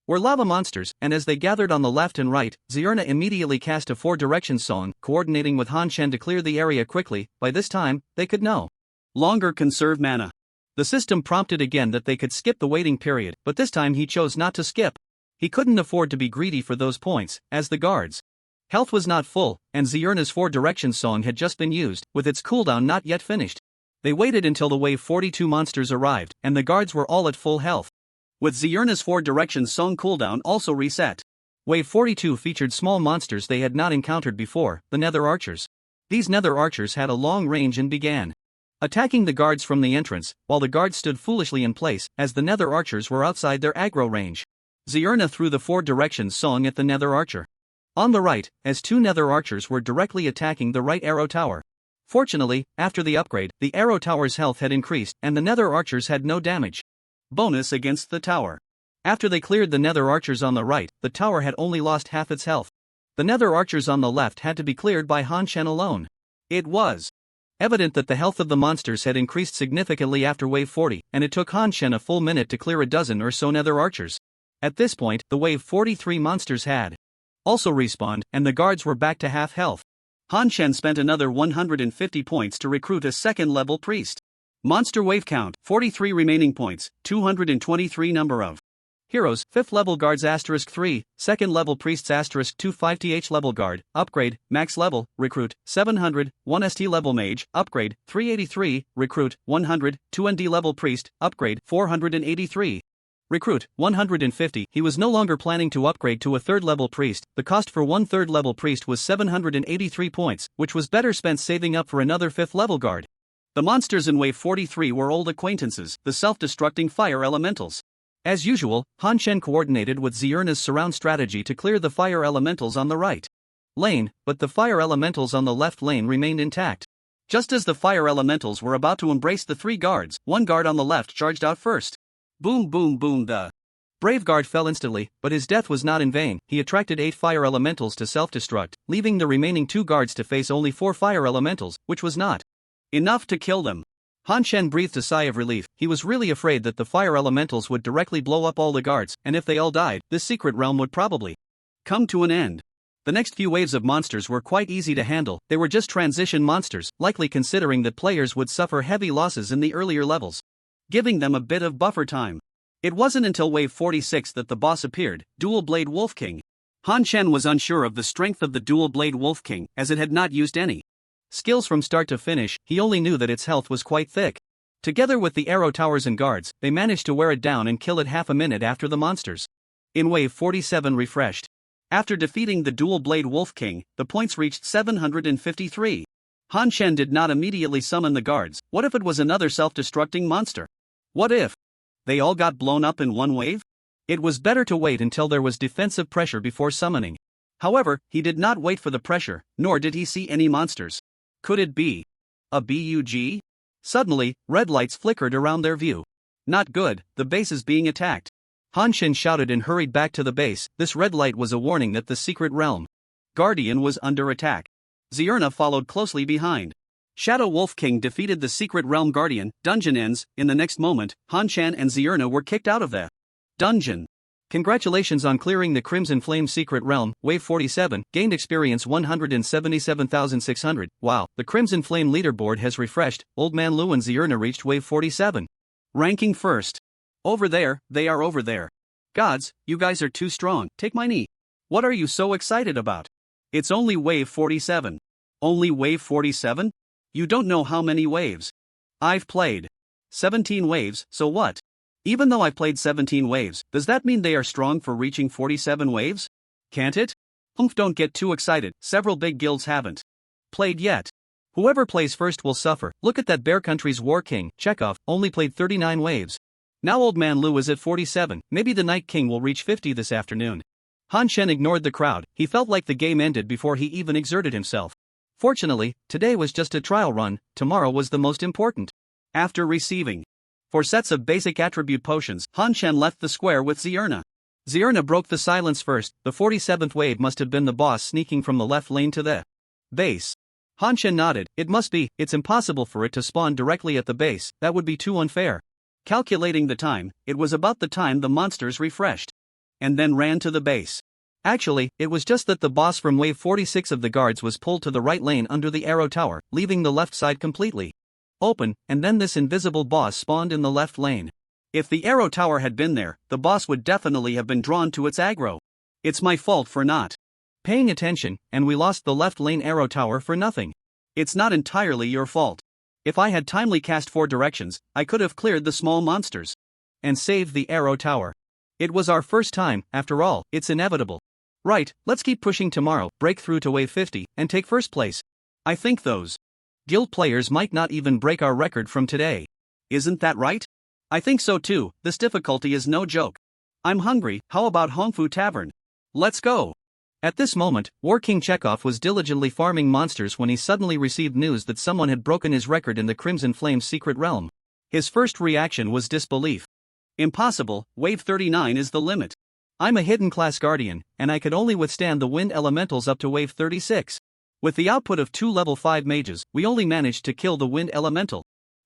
were lava monsters, and as they gathered on the left and right, Zierna immediately cast a 4-direction song, coordinating with Han Shen to clear the area quickly. By this time, they could no longer conserve mana. The system prompted again that they could skip the waiting period, but this time he chose not to skip. He couldn't afford to be greedy for those points, as the guards' health was not full, and Zierna's 4-direction song had just been used, with its cooldown not yet finished. They waited until the Wave 42 monsters arrived, and the guards were all at full health, with Zierna's 4-direction song cooldown also reset. Wave 42 featured small monsters they had not encountered before, the Nether Archers. These Nether Archers had a long range and began attacking the guards from the entrance, while the guards stood foolishly in place, as the Nether Archers were outside their aggro range. Zierna threw the 4-direction song at the Nether Archer on the right, as 2 Nether Archers were directly attacking the right arrow tower. Fortunately, after the upgrade, the arrow tower's health had increased, and the Nether Archers had no damage bonus against the tower. After they cleared the Nether Archers on the right, the tower had only lost half its health. The Nether Archers on the left had to be cleared by Han Shen alone. It was evident that the health of the monsters had increased significantly after Wave 40, and it took Han Shen a full minute to clear a dozen or so Nether Archers. At this point, the Wave 43 monsters had also respawned, and the guards were back to half health. Han Shen spent another 150 points to recruit a 2nd level priest. Monster Wave count, 43 remaining points, 223 number of heroes, 5th level guards asterisk 3, 2nd level priests asterisk 2, 5th level guard, upgrade, max level, recruit, 700, 1 ST level mage, upgrade, 383, recruit, 100, 2 ND level priest, upgrade, 483. Recruit, 150. He was no longer planning to upgrade to a 3rd level priest. The cost for one 3rd level priest was 783 points, which was better spent saving up for another 5th level guard. The monsters in Wave 43 were old acquaintances, the self-destructing fire elementals. As usual, Han Shen coordinated with Zierna's surround strategy to clear the fire elementals on the right lane, but the fire elementals on the left lane remained intact. Just as the fire elementals were about to embrace the 3 guards, one guard on the left charged out first. Boom boom boom. The brave guard fell instantly, but his death was not in vain. He attracted 8 fire elementals to self-destruct, leaving the remaining 2 guards to face only 4 fire elementals, which was not enough to kill them. Han Shen breathed a sigh of relief. He was really afraid that the fire elementals would directly blow up all the guards, and if they all died, this secret realm would probably come to an end. The next few waves of monsters were quite easy to handle. They were just transition monsters, likely considering that players would suffer heavy losses in the earlier levels, giving them a bit of buffer time. It wasn't until Wave 46 that the boss appeared, Dual Blade Wolf King. Han Shen was unsure of the strength of the Dual Blade Wolf King, as it had not used any skills from start to finish. He only knew that its health was quite thick. Together with the arrow towers and guards, they managed to wear it down and kill it half a minute after the monsters in Wave 47 refreshed. After defeating the Dual Blade Wolf King, the points reached 753. Han Shen did not immediately summon the guards. What if it was another self-destructing monster? What if they all got blown up in one wave? It was better to wait until there was defensive pressure before summoning. However, he did not wait for the pressure, nor did he see any monsters. Could it be a bug? Suddenly, red lights flickered around their view. Not good, the base is being attacked. Han Shen shouted and hurried back to the base. This red light was a warning that the secret realm Guardian was under attack. Zierna followed closely behind. Shadow Wolf King defeated the secret realm Guardian. Dungeon ends. In the next moment, Han Shen and Zierna were kicked out of the dungeon. Congratulations on clearing the Crimson Flame Secret Realm. Wave 47, gained experience 177,600. Wow, the Crimson Flame leaderboard has refreshed. Old Man Lu and Zierna reached Wave 47. Ranking first. Over there, they are over there. Gods, you guys are too strong. Take my knee. What are you so excited about? It's only wave 47. Only wave 47? You don't know how many waves. I've played 17 waves, so what? Even though I've played 17 waves, does that mean they are strong for reaching 47 waves? Can't it? Don't get too excited, several big guilds haven't played yet. Whoever plays first will suffer. Look at that Bear Country's War King, Chekhov, only played 39 waves. Now Old Man Lu is at 47, maybe the Night King will reach 50 this afternoon. Han Shen ignored the crowd, he felt like the game ended before he even exerted himself. Fortunately, today was just a trial run, tomorrow was the most important. After receiving 4 sets of basic attribute potions, Han Shen left the square with Zierna. Zierna broke the silence first, the 47th wave must have been the boss sneaking from the left lane to the base. Han Shen nodded, it must be, it's impossible for it to spawn directly at the base, that would be too unfair. Calculating the time, it was about the time the monsters refreshed. And then ran to the base. Actually, it was just that the boss from wave 46 of the guards was pulled to the right lane under the arrow tower, leaving the left side completely open, and then this invisible boss spawned in the left lane. If the arrow tower had been there, the boss would definitely have been drawn to its aggro. It's my fault for not paying attention, and we lost the left lane arrow tower for nothing. It's not entirely your fault. If I had timely cast 4 directions, I could have cleared the small monsters and saved the arrow tower. It was our first time, after all, it's inevitable. Right, let's keep pushing tomorrow, break through to wave 50, and take first place. I think those guild players might not even break our record from today. Isn't that right? I think so too, this difficulty is no joke. I'm hungry, how about Hongfu Tavern? Let's go. At this moment, War King Chekhov was diligently farming monsters when he suddenly received news that someone had broken his record in the Crimson Flame's secret realm. His first reaction was disbelief. Impossible, wave 39 is the limit. I'm a hidden class guardian, and I could only withstand the wind elementals up to wave 36. With the output of 2 level 5 mages, we only managed to kill the wind elemental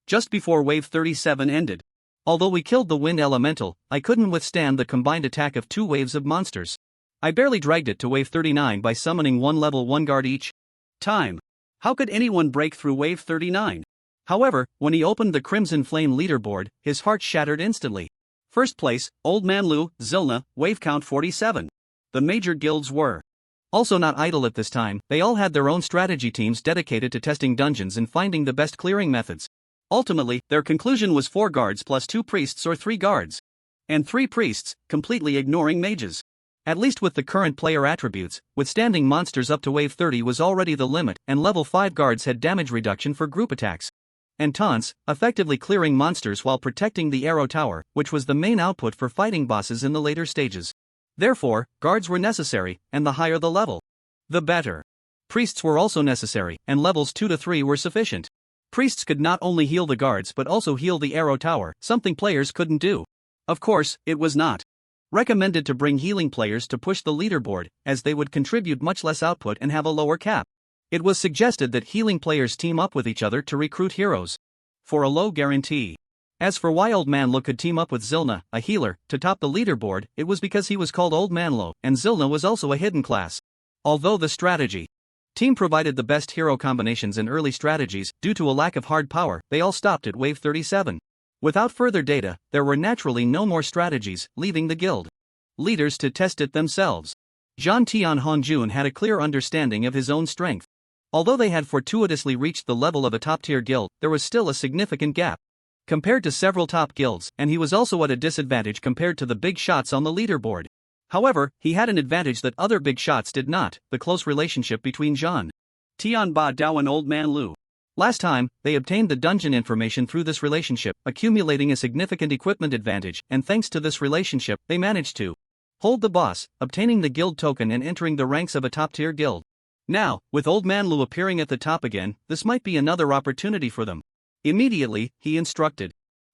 just before wave 37 ended. Although we killed the wind elemental, I couldn't withstand the combined attack of 2 waves of monsters. I barely dragged it to wave 39 by summoning 1 level 1 guard each time. How could anyone break through wave 39? However, when he opened the Crimson Flame leaderboard, his heart shattered instantly. First place, Old Man Lu, Zilna, wave count 47. The major guilds were also not idle at this time, they all had their own strategy teams dedicated to testing dungeons and finding the best clearing methods. Ultimately, their conclusion was 4 guards plus 2 priests or 3 guards. And 3 priests, completely ignoring mages. At least with the current player attributes, withstanding monsters up to wave 30 was already the limit, and level 5 guards had damage reduction for group attacks and taunts, effectively clearing monsters while protecting the arrow tower, which was the main output for fighting bosses in the later stages. Therefore, guards were necessary, and the higher the level, the better. Priests were also necessary, and levels 2 to 3 were sufficient. Priests could not only heal the guards but also heal the arrow tower, something players couldn't do. Of course, it was not recommended to bring healing players to push the leaderboard, as they would contribute much less output and have a lower cap. It was suggested that healing players team up with each other to recruit heroes for a low guarantee. As for why Old Man Lo could team up with Zilna, a healer, to top the leaderboard, it was because he was called Old Man Lo, and Zilna was also a hidden class. Although the strategy team provided the best hero combinations in early strategies, due to a lack of hard power, they all stopped at wave 37. Without further data, there were naturally no more strategies, leaving the guild leaders to test it themselves. Zhan Tian Hongjun had a clear understanding of his own strength. Although they had fortuitously reached the level of a top-tier guild, there was still a significant gap compared to several top guilds, and he was also at a disadvantage compared to the big shots on the leaderboard. However, he had an advantage that other big shots did not, the close relationship between Zhan Tian Ba Dao and Old Man Lu. Last time, they obtained the dungeon information through this relationship, accumulating a significant equipment advantage, and thanks to this relationship, they managed to hold the boss, obtaining the guild token and entering the ranks of a top-tier guild. Now, with Old Man Lu appearing at the top again, this might be another opportunity for them. Immediately, he instructed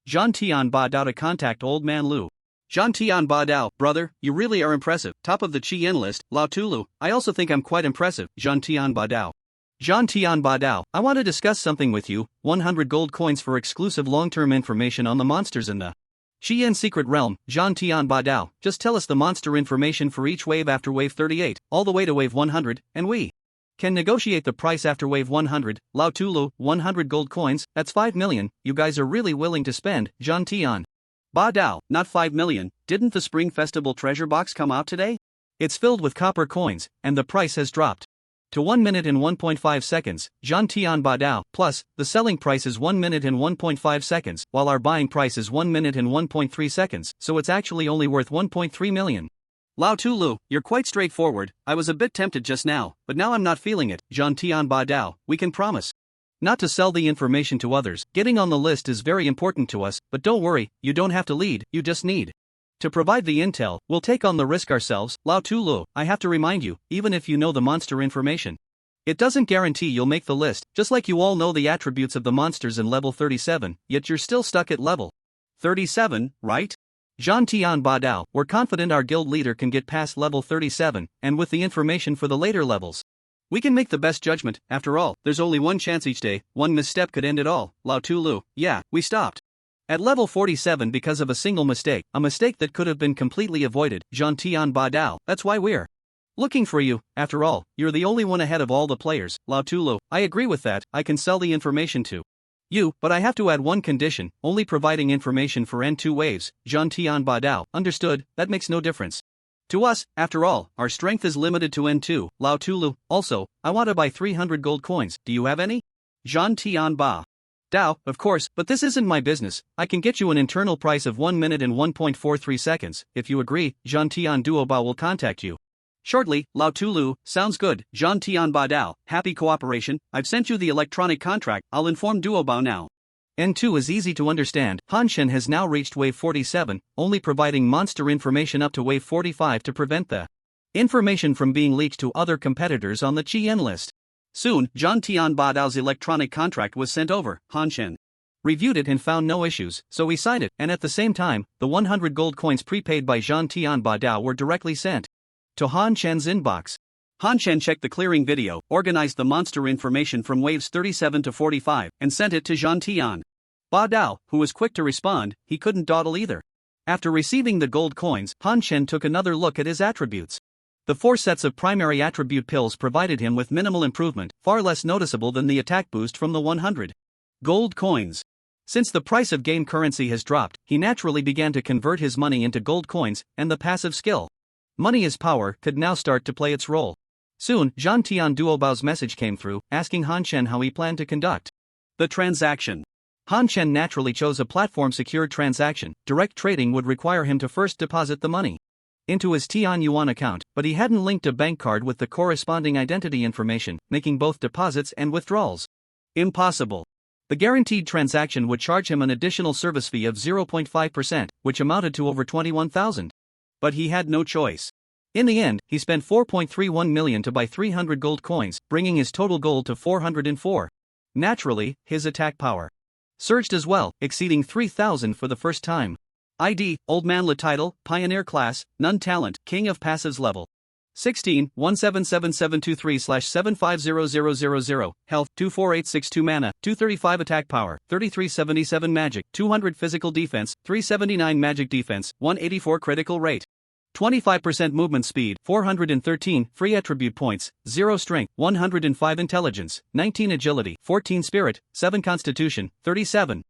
Zhan Tian Ba Dao to contact Old Man Lu. Zhan Tian Ba Dao, brother, you really are impressive, top of the Chi-Yin list, Lao Tulu, I also think I'm quite impressive, Zhan Tian Ba Dao. Zhan Tian Ba Dao, I want to discuss something with you, 100 gold coins for exclusive long-term information on the monsters in the Chi-Yin secret realm. Zhan Tian Ba Dao, just tell us the monster information for each wave after wave 38, all the way to wave 100, and we can negotiate the price after wave 100, Lao Tulu, 100 gold coins, that's 5 million, you guys are really willing to spend, Zhan Tian Ba Dao, not 5 million, didn't the Spring Festival treasure box come out today? It's filled with copper coins, and the price has dropped to 1 minute and 1.5 seconds, Jean Tian Ba Dao. Plus, the selling price is 1 minute and 1.5 seconds, while our buying price is 1 minute and 1.3 seconds, so it's actually only worth 1.3 million. Lao Tulu, you're quite straightforward. I was a bit tempted just now, but now I'm not feeling it. Jean Tian Ba Dao, we can promise not to sell the information to others. Getting on the list is very important to us, but don't worry, you don't have to lead, you just need to provide the intel. We'll take on the risk ourselves. Lao Tulu, I have to remind you, even if you know the monster information, it doesn't guarantee you'll make the list, just like you all know the attributes of the monsters in level 37, yet you're still stuck at level 37, right? Jean Tian Ba Dao, we're confident our guild leader can get past level 37, and with the information for the later levels, we can make the best judgment. After all, there's only one chance each day, one misstep could end it all. Lao Tulu, yeah, we stopped at level 47 because of a single mistake, a mistake that could have been completely avoided. Jean Tian Ba Dao, that's why we're looking for you. After all, you're the only one ahead of all the players. Lao Tulu, I agree with that. I can sell the information to you, but I have to add one condition, only providing information for N2 waves. Jean Tian Ba Dao, understood, that makes no difference to us. After all, our strength is limited to N2. Lao Tulu, also, I want to buy 300 gold coins. Do you have any? Jean Tian Ba Dao, of course, but this isn't my business. I can get you an internal price of 1 minute and 1.43 seconds. If you agree, Jean Tian Duoba will contact you shortly. Lao Tulu, sounds good. Jean Tian Ba Dao, happy cooperation. I've sent you the electronic contract. I'll inform Duobao now. N2 is easy to understand. Han Shen has now reached wave 47, only providing monster information up to wave 45 to prevent the information from being leaked to other competitors on the Chien list. Soon, Jean Tian Ba Dao's electronic contract was sent over. Han Shen reviewed it and found no issues, so he signed it, and at the same time, the 100 gold coins prepaid by Jean Tian Ba Dao were directly sent to Han Shen's inbox. Han Shen checked the clearing video, organized the monster information from waves 37 to 45, and sent it to Jean Tian Ba Dao, who was quick to respond. He couldn't dawdle either. After receiving the gold coins, Han Shen took another look at his attributes. The 4 sets of primary attribute pills provided him with minimal improvement, far less noticeable than the attack boost from the 100 gold coins. Since the price of game currency has dropped, he naturally began to convert his money into gold coins, and the passive skill, Money is Power, could now start to play its role. Soon, Jean Tian Duobao's message came through, asking Han Shen how he planned to conduct the transaction. Han Shen naturally chose a platform-secured transaction. Direct trading would require him to first deposit the money into his Tian Yuan account, but he hadn't linked a bank card with the corresponding identity information, making both deposits and withdrawals impossible. The guaranteed transaction would charge him an additional service fee of 0.5%, which amounted to over 21,000. But he had no choice. In the end, he spent 4.31 million to buy 300 gold coins, bringing his total gold to 404. Naturally, his attack power surged as well, exceeding 3,000 for the first time. ID, Old Man Le Title, Pioneer Class, None Talent, King of Passives Level 16, 1777723/750000, Health, 24862 Mana, 235 Attack Power, 3377 Magic, 200 Physical Defense, 379 Magic Defense, 184 Critical Rate, 25% Movement Speed, 413 Free Attribute Points, 0 Strength, 105 Intelligence, 19 Agility, 14 Spirit, 7 Constitution, 37.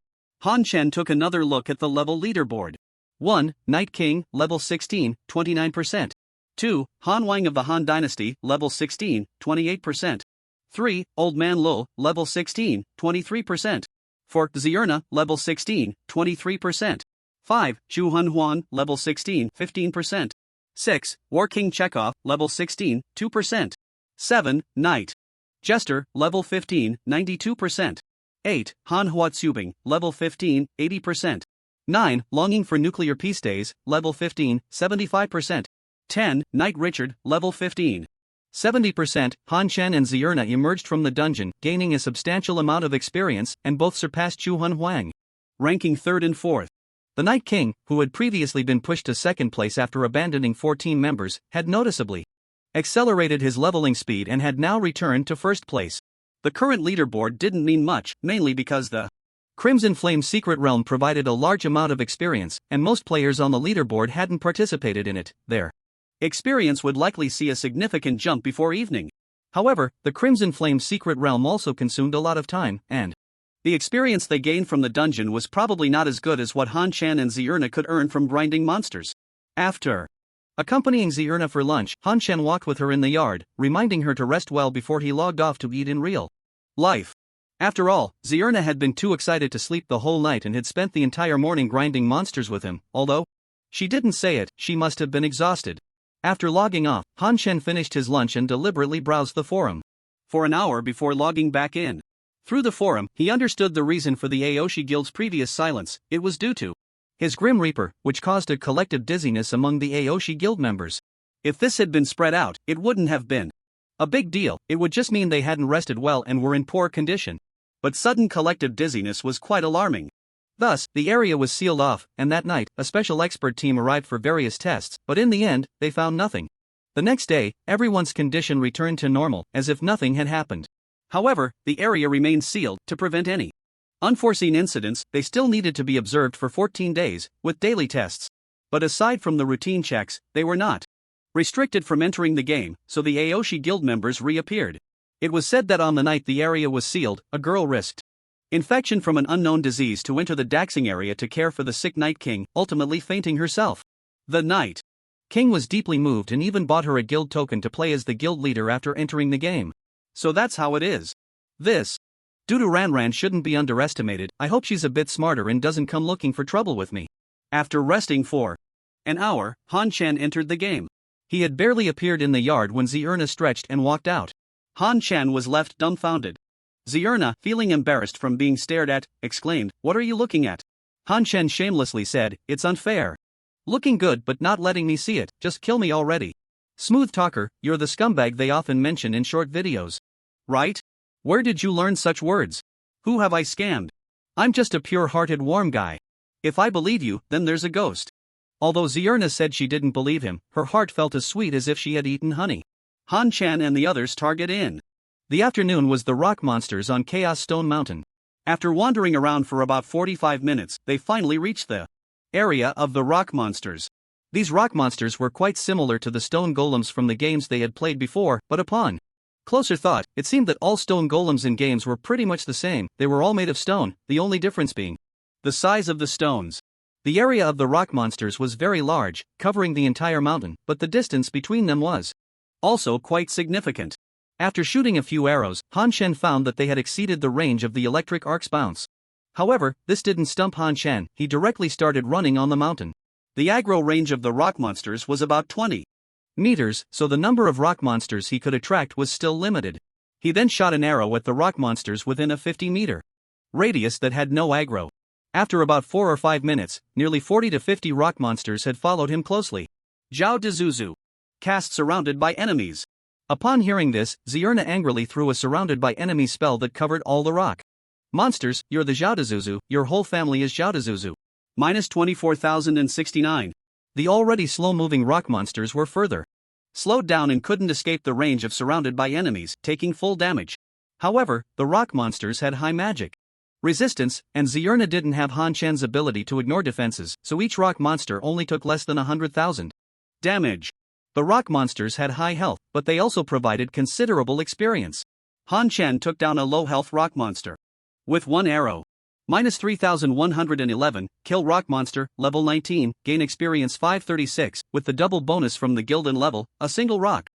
Han Shen took another look at the level leaderboard. 1. Night King, level 16, 29%. 2. Han Wang of the Han Dynasty, level 16, 28%. 3. Old Man Lo, level 16, 23%. 4. Zierna, level 16, 23%. 5. Chu Hun Huan, level 16, 15%. 6. War King Chekhov, level 16, 2%. 7. Knight Jester, level 15, 92%. 8. Han Huatsubing, level 15, 80%. 9. Longing for Nuclear Peace Days, level 15, 75%. 10. Knight Richard, level 15. 70%. Han Shen and Zierna emerged from the dungeon, gaining a substantial amount of experience, and both surpassed Chu Hun Huang, ranking 3rd and 4th. The Night King, who had previously been pushed to 2nd place after abandoning 4 team members, had noticeably accelerated his leveling speed and had now returned to 1st place. The current leaderboard didn't mean much, mainly because the Crimson Flame Secret Realm provided a large amount of experience, and most players on the leaderboard hadn't participated in it. Their experience would likely see a significant jump before evening. However, the Crimson Flame Secret Realm also consumed a lot of time, and the experience they gained from the dungeon was probably not as good as what Han Shen and Zierna could earn from grinding monsters. After Accompanying Zierna for lunch, Han Shen walked with her in the yard, reminding her to rest well before he logged off to eat in real life. After all, Zierna had been too excited to sleep the whole night and had spent the entire morning grinding monsters with him, although she didn't say it, she must have been exhausted. After logging off, Han Shen finished his lunch and deliberately browsed the forum for an hour before logging back in. Through the forum, he understood the reason for the Aoshi Guild's previous silence. It was due to his Grim Reaper, which caused a collective dizziness among the Aoshi Guild members. If this had been spread out, it wouldn't have been a big deal, it would just mean they hadn't rested well and were in poor condition. But sudden collective dizziness was quite alarming. Thus, the area was sealed off, and that night, a special expert team arrived for various tests, but in the end, they found nothing. The next day, everyone's condition returned to normal, as if nothing had happened. However, the area remained sealed to prevent any unforeseen incidents. They still needed to be observed for 14 days, with daily tests. But aside from the routine checks, they were not restricted from entering the game, so the Aoshi Guild members reappeared. It was said that on the night the area was sealed, a girl risked infection from an unknown disease to enter the Daxing area to care for the sick Night King, ultimately fainting herself. The Night King was deeply moved and even bought her a guild token to play as the guild leader after entering the game. So that's how it is. This Dudu Ranran shouldn't be underestimated. I hope she's a bit smarter and doesn't come looking for trouble with me. After resting for an hour, Han Shen entered the game. He had barely appeared in the yard when Zierna stretched and walked out. Han Shen was left dumbfounded. Zierna, feeling embarrassed from being stared at, exclaimed, "What are you looking at?" Han Shen shamelessly said, "It's unfair. Looking good but not letting me see it, just kill me already. Smooth talker, you're the scumbag they often mention in short videos. Right? Where did you learn such words? Who have I scammed? I'm just a pure-hearted warm guy. If I believe you, then there's a ghost." Although Zierna said she didn't believe him, her heart felt as sweet as if she had eaten honey. Han Shen and the others target in. The afternoon was the rock monsters on Chaos Stone Mountain. After wandering around for about 45 minutes, they finally reached the area of the rock monsters. These rock monsters were quite similar to the stone golems from the games they had played before, but upon closer thought, it seemed that all stone golems in games were pretty much the same. They were all made of stone, the only difference being the size of the stones. The area of the rock monsters was very large, covering the entire mountain, but the distance between them was also quite significant. After shooting a few arrows, Han Shen found that they had exceeded the range of the electric arc's bounce. However, this didn't stump Han Shen. He directly started running on the mountain. The aggro range of the rock monsters was about 20 meters, so the number of rock monsters he could attract was still limited. He then shot an arrow at the rock monsters within a 50-meter radius that had no aggro. After about 4 or 5 minutes, nearly 40 to 50 rock monsters had followed him closely. Zhao Dezuzu. Cast surrounded by enemies. Upon hearing this, Zierna angrily threw a surrounded by enemies spell that covered all the rock monsters. "You're the Zhao Dezuzu, your whole family is Zhao Dezuzu. Minus 24,069. The already slow-moving rock monsters were further slowed down and couldn't escape the range of surrounded by enemies, taking full damage. However, the rock monsters had high magic resistance, and Zierna didn't have Han Shen's ability to ignore defenses, so each rock monster only took less than 100,000 damage. The rock monsters had high health, but they also provided considerable experience. Han Shen took down a low-health rock monster with one arrow. Minus 3,111, kill rock monster, level 19, gain experience 536, with the double bonus from the Gildan level. A single rock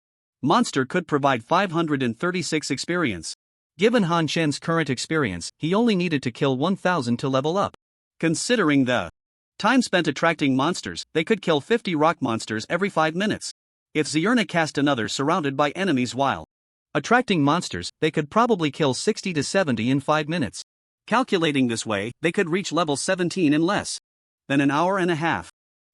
monster could provide 536 experience. Given Han Shen's current experience, he only needed to kill 1,000 to level up. Considering the time spent attracting monsters, they could kill 50 rock monsters every 5 minutes. If Zierna cast another surrounded by enemies while attracting monsters, they could probably kill 60 to 70 in 5 minutes. Calculating this way, they could reach level 17 in less than an hour and a half.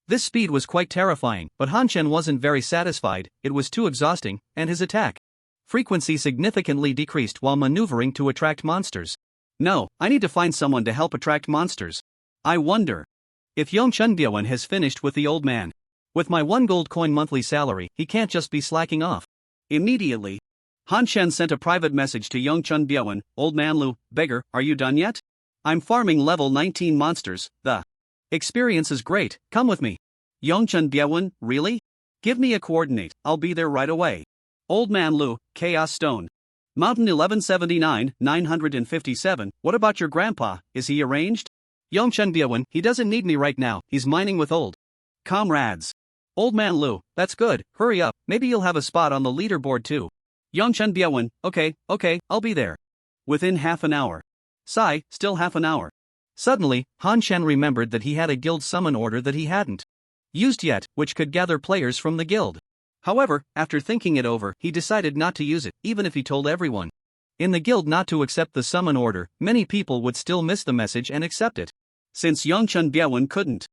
This speed was quite terrifying, but Han Shen wasn't very satisfied. It was too exhausting, and his attack frequency significantly decreased while maneuvering to attract monsters. No, I need to find someone to help attract monsters. I wonder if Yongchun Byoan has finished with the old man. With my 1 gold coin monthly salary, he can't just be slacking off. Immediately, Han Shen sent a private message to Yongchun Byoan. "Old man Lu, beggar, are you done yet? I'm farming level 19 monsters. The experience is great, come with me." Yongchun Byoan, really? Give me a coordinate, I'll be there right away. Old man Lu, Chaos Stone Mountain 1179, 957. What about your grandpa, is he arranged? Yongchun Byoan, he doesn't need me right now, he's mining with old comrades. Old man Lu, that's good, hurry up, maybe you'll have a spot on the leaderboard too. Yongchen Biawen, okay, I'll be there. Within half an hour. Sigh, still half an hour. Suddenly, Han Shen remembered that he had a guild summon order that he hadn't used yet, which could gather players from the guild. However, after thinking it over, he decided not to use it, even if he told everyone in the guild not to accept the summon order. Many people would still miss the message and accept it. Since Yongchen Biawen couldn't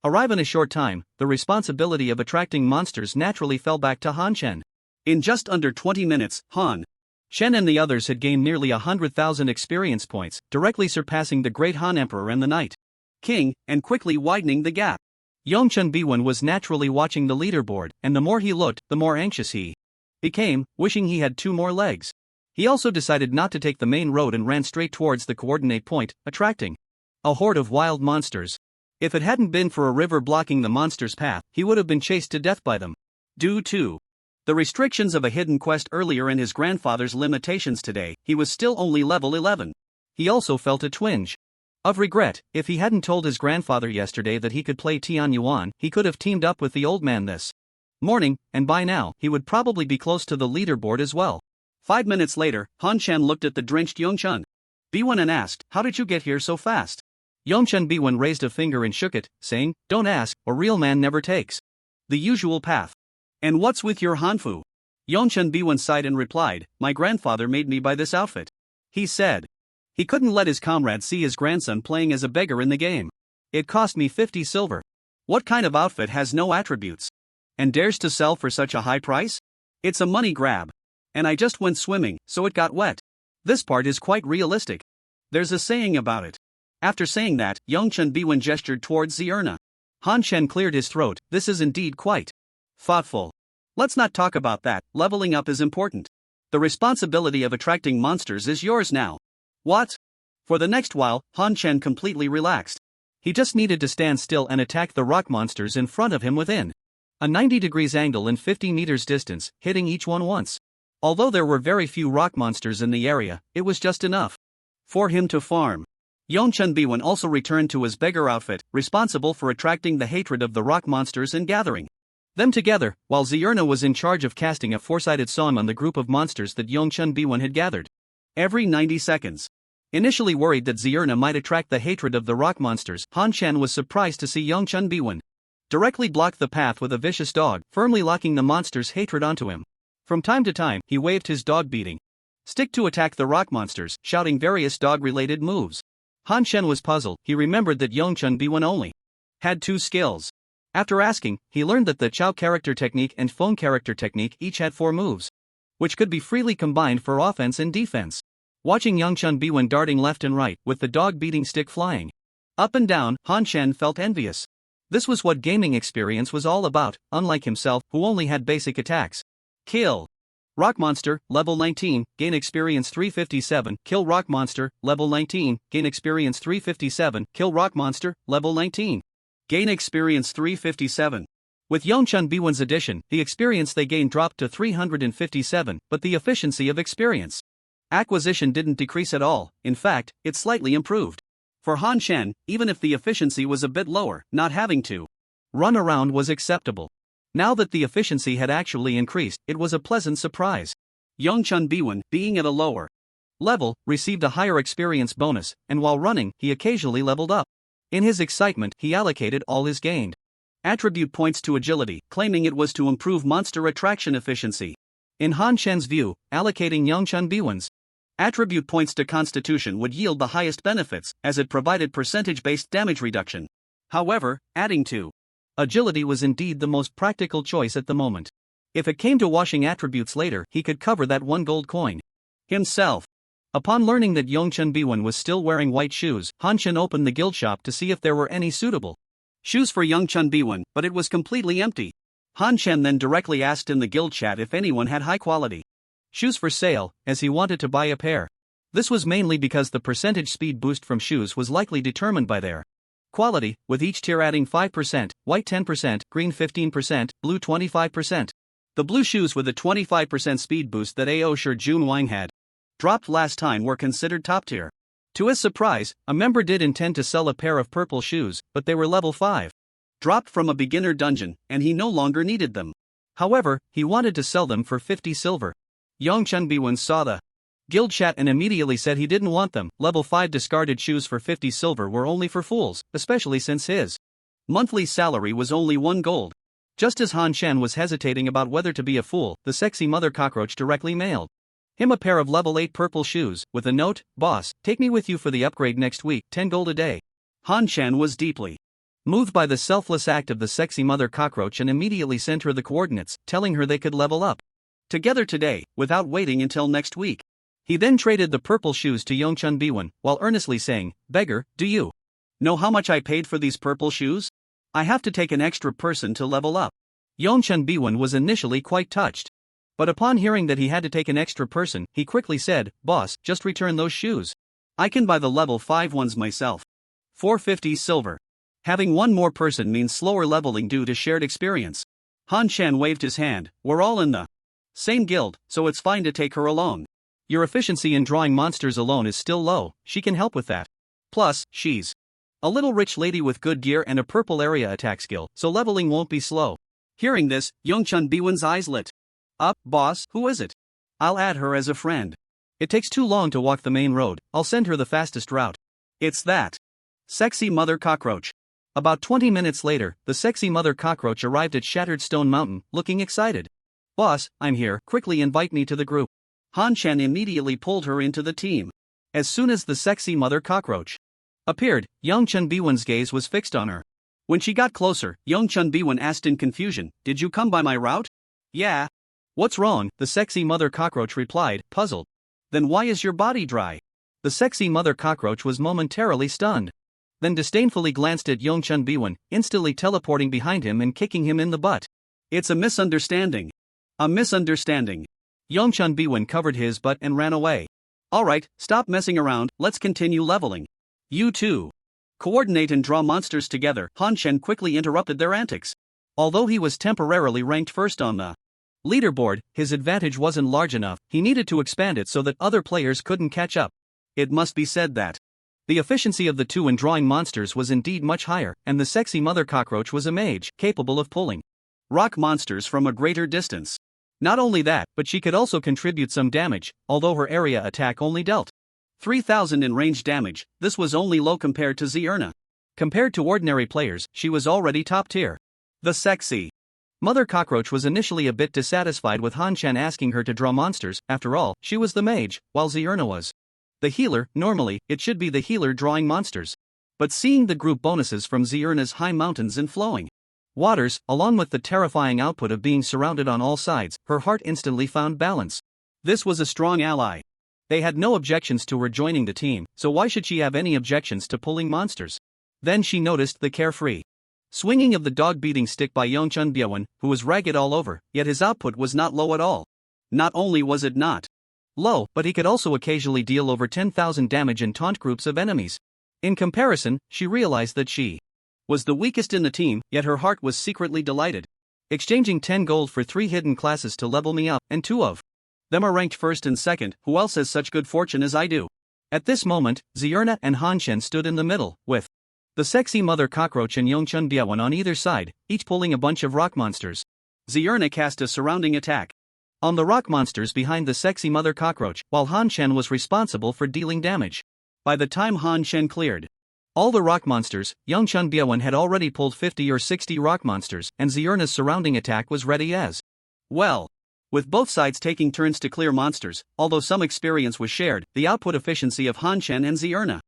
arrive in a short time, the responsibility of attracting monsters naturally fell back to Han Shen. In just under 20 minutes, Han Shen and the others had gained nearly 100,000 experience points, directly surpassing the Great Han Emperor and the Night King, and quickly widening the gap. Yongchen Biwen was naturally watching the leaderboard, and the more he looked, the more anxious he became, wishing he had 2 more legs. He also decided not to take the main road and ran straight towards the coordinate point, attracting a horde of wild monsters. If it hadn't been for a river blocking the monsters' path, he would have been chased to death by them. Due to the restrictions of a hidden quest earlier and his grandfather's limitations today, he was still only level 11. He also felt a twinge of regret. If he hadn't told his grandfather yesterday that he could play Tian Yuan, he could have teamed up with the old man this morning, and by now, he would probably be close to the leaderboard as well. 5 minutes later, Han Shen looked at the drenched Yongchen Biwen and asked, "How did you get here so fast?" Yongchen Biwen raised a finger and shook it, saying, "Don't ask, a real man never takes the usual path." "And what's with your Hanfu?" Yongchen Biwen sighed and replied, "My grandfather made me buy this outfit." He said he couldn't let his comrades see his grandson playing as a beggar in the game. "It cost me 50 silver. What kind of outfit has no attributes and dares to sell for such a high price? It's a money grab. And I just went swimming, so it got wet." This part is quite realistic. There's a saying about it. After saying that, Yongchen Biwen gestured towards Zierna. Han Shen cleared his throat. This is indeed quite thoughtful. Let's not talk about that, leveling up is important. The responsibility of attracting monsters is yours now. What? For the next while, Han Shen completely relaxed. He just needed to stand still and attack the rock monsters in front of him within a 90 degrees angle and 50 meters distance, hitting each one once. Although there were very few rock monsters in the area, it was just enough for him to farm. Yongchen Biwen also returned to his beggar outfit, responsible for attracting the hatred of the rock monsters and gathering them together, while Zierna was in charge of casting a four-sided song on the group of monsters that Yongchen Biwen had gathered every 90 seconds. Initially worried that Zierna might attract the hatred of the rock monsters, Han Shen was surprised to see Yongchen Biwen directly block the path with a vicious dog, firmly locking the monster's hatred onto him. From time to time, he waved his dog-beating stick to attack the rock monsters, shouting various dog-related moves. Han Shen was puzzled. He remembered that Yongchen Biwen only had 2 skills. After asking, he learned that the Chao character technique and Phone character technique each had 4 moves, which could be freely combined for offense and defense. Watching Yongchen Biwen darting left and right, with the dog-beating stick flying up and down, Han Shen felt envious. This was what gaming experience was all about, unlike himself, who only had basic attacks. Kill Rock Monster, level 19, gain experience 357, kill Rock Monster, level 19, gain experience 357, kill Rock Monster, level 19. Gain experience 357. With Yongchen Biwen's addition, the experience they gained dropped to 357, but the efficiency of experience acquisition didn't decrease at all. In fact, it slightly improved. For Han Shen, even if the efficiency was a bit lower, not having to run around was acceptable. Now that the efficiency had actually increased, it was a pleasant surprise. Yongchen Biwen, being at a lower level, received a higher experience bonus, and while running, he occasionally leveled up. In his excitement, he allocated all his gained attribute points to agility, claiming it was to improve monster attraction efficiency. In Han Shen's view, allocating Yongchen Biwen's attribute points to constitution would yield the highest benefits, as it provided percentage-based damage reduction. However, adding to agility was indeed the most practical choice at the moment. If it came to washing attributes later, he could cover that 1 gold coin himself. Upon learning that Yongchen Biwen was still wearing white shoes, Han Shen opened the guild shop to see if there were any suitable shoes for Yongchen Biwen, but it was completely empty. Han Shen then directly asked in the guild chat if anyone had high-quality shoes for sale, as he wanted to buy a pair. This was mainly because the percentage speed boost from shoes was likely determined by their quality, with each tier adding 5%, white 10%, green 15%, blue 25%. The blue shoes with a 25% speed boost that AO Sure Jun Wang had dropped last time were considered top tier. To his surprise, a member did intend to sell a pair of purple shoes, but they were level 5. dropped from a beginner dungeon, and he no longer needed them. However, he wanted to sell them for 50 silver. Yongchun Biwen saw the guild chat and immediately said he didn't want them. Level 5 discarded shoes for 50 silver were only for fools, especially since his monthly salary was only 1 gold. Just as Han Shen was hesitating about whether to be a fool, the sexy mother cockroach directly mailed him a pair of level 8 purple shoes, with a note, "Boss, take me with you for the upgrade next week, 10 gold a day." Han Shen was deeply moved by the selfless act of the sexy mother cockroach and immediately sent her the coordinates, telling her they could level up together today, without waiting until next week. He then traded the purple shoes to Yongchun Biwen, while earnestly saying, "Beggar, do you know how much I paid for these purple shoes? I have to take an extra person to level up." Yongchun Biwen was initially quite touched. But upon hearing that he had to take an extra person, he quickly said, "Boss, just return those shoes. I can buy the level 5 ones myself. 450 silver. Having one more person means slower leveling due to shared experience." Han Shen waved his hand. "We're all in the same guild, so it's fine to take her along. Your efficiency in drawing monsters alone is still low, she can help with that. Plus, she's a little rich lady with good gear and a purple area attack skill, so leveling won't be slow." Hearing this, Yongchun Biwen's eyes lit up. "Boss, who is it? I'll add her as a friend. It takes too long to walk the main road, I'll send her the fastest route." "It's that sexy mother cockroach." About 20 minutes later, the sexy mother cockroach arrived at Shattered Stone Mountain, looking excited. "Boss, I'm here, quickly invite me to the group." Han Shen immediately pulled her into the team. As soon as the sexy mother cockroach appeared, Yongchun Biwen's gaze was fixed on her. When she got closer, Yongchun Biwen asked in confusion, "Did you come by my route?" "Yeah." "What's wrong?" the sexy mother cockroach replied, puzzled. "Then why is your body dry?" The sexy mother cockroach was momentarily stunned. Then disdainfully glanced at Yongchun Biwen, instantly teleporting behind him and kicking him in the butt. "It's a misunderstanding." "A misunderstanding." Yongchun Biwen covered his butt and ran away. "Alright, stop messing around, let's continue leveling. You two coordinate and draw monsters together." Han Shen quickly interrupted their antics. Although he was temporarily ranked first on the leaderboard, his advantage wasn't large enough. He needed to expand it so that other players couldn't catch up. It must be said that the efficiency of the two in drawing monsters was indeed much higher, and the sexy mother cockroach was a mage, capable of pulling rock monsters from a greater distance. Not only that, but she could also contribute some damage, although her area attack only dealt 3,000 in range damage. This was only low compared to Zierna. Compared to ordinary players, she was already top tier. The sexy mother cockroach was initially a bit dissatisfied with Han Shen asking her to draw monsters. After all, she was the mage, while Zierna was the healer. Normally, it should be the healer drawing monsters. But seeing the group bonuses from Zierna's high mountains and flowing waters, along with the terrifying output of being surrounded on all sides, her heart instantly found balance. This was a strong ally. They had no objections to her joining the team, so why should she have any objections to pulling monsters? Then she noticed the carefree swinging of the dog-beating stick by Yongchun Biwen, who was ragged all over, yet his output was not low at all. Not only was it not low, but he could also occasionally deal over 10,000 damage in taunt groups of enemies. In comparison, she realized that she was the weakest in the team, yet her heart was secretly delighted. Exchanging 10 gold for 3 hidden classes to level me up, and 2 of them are ranked first and second. Who else has such good fortune as I do? At this moment, Zierna and Han Shen stood in the middle, with the sexy mother cockroach and Yongchun Biwen on either side, each pulling a bunch of rock monsters. Zierna cast a surrounding attack on the rock monsters behind the sexy mother cockroach, while Han Shen was responsible for dealing damage. By the time Han Shen cleared all the rock monsters, Yongchun Biwen had already pulled 50 or 60 rock monsters, and Zierna's surrounding attack was ready as well. With both sides taking turns to clear monsters, although some experience was shared, the output efficiency of Han Shen and Zierna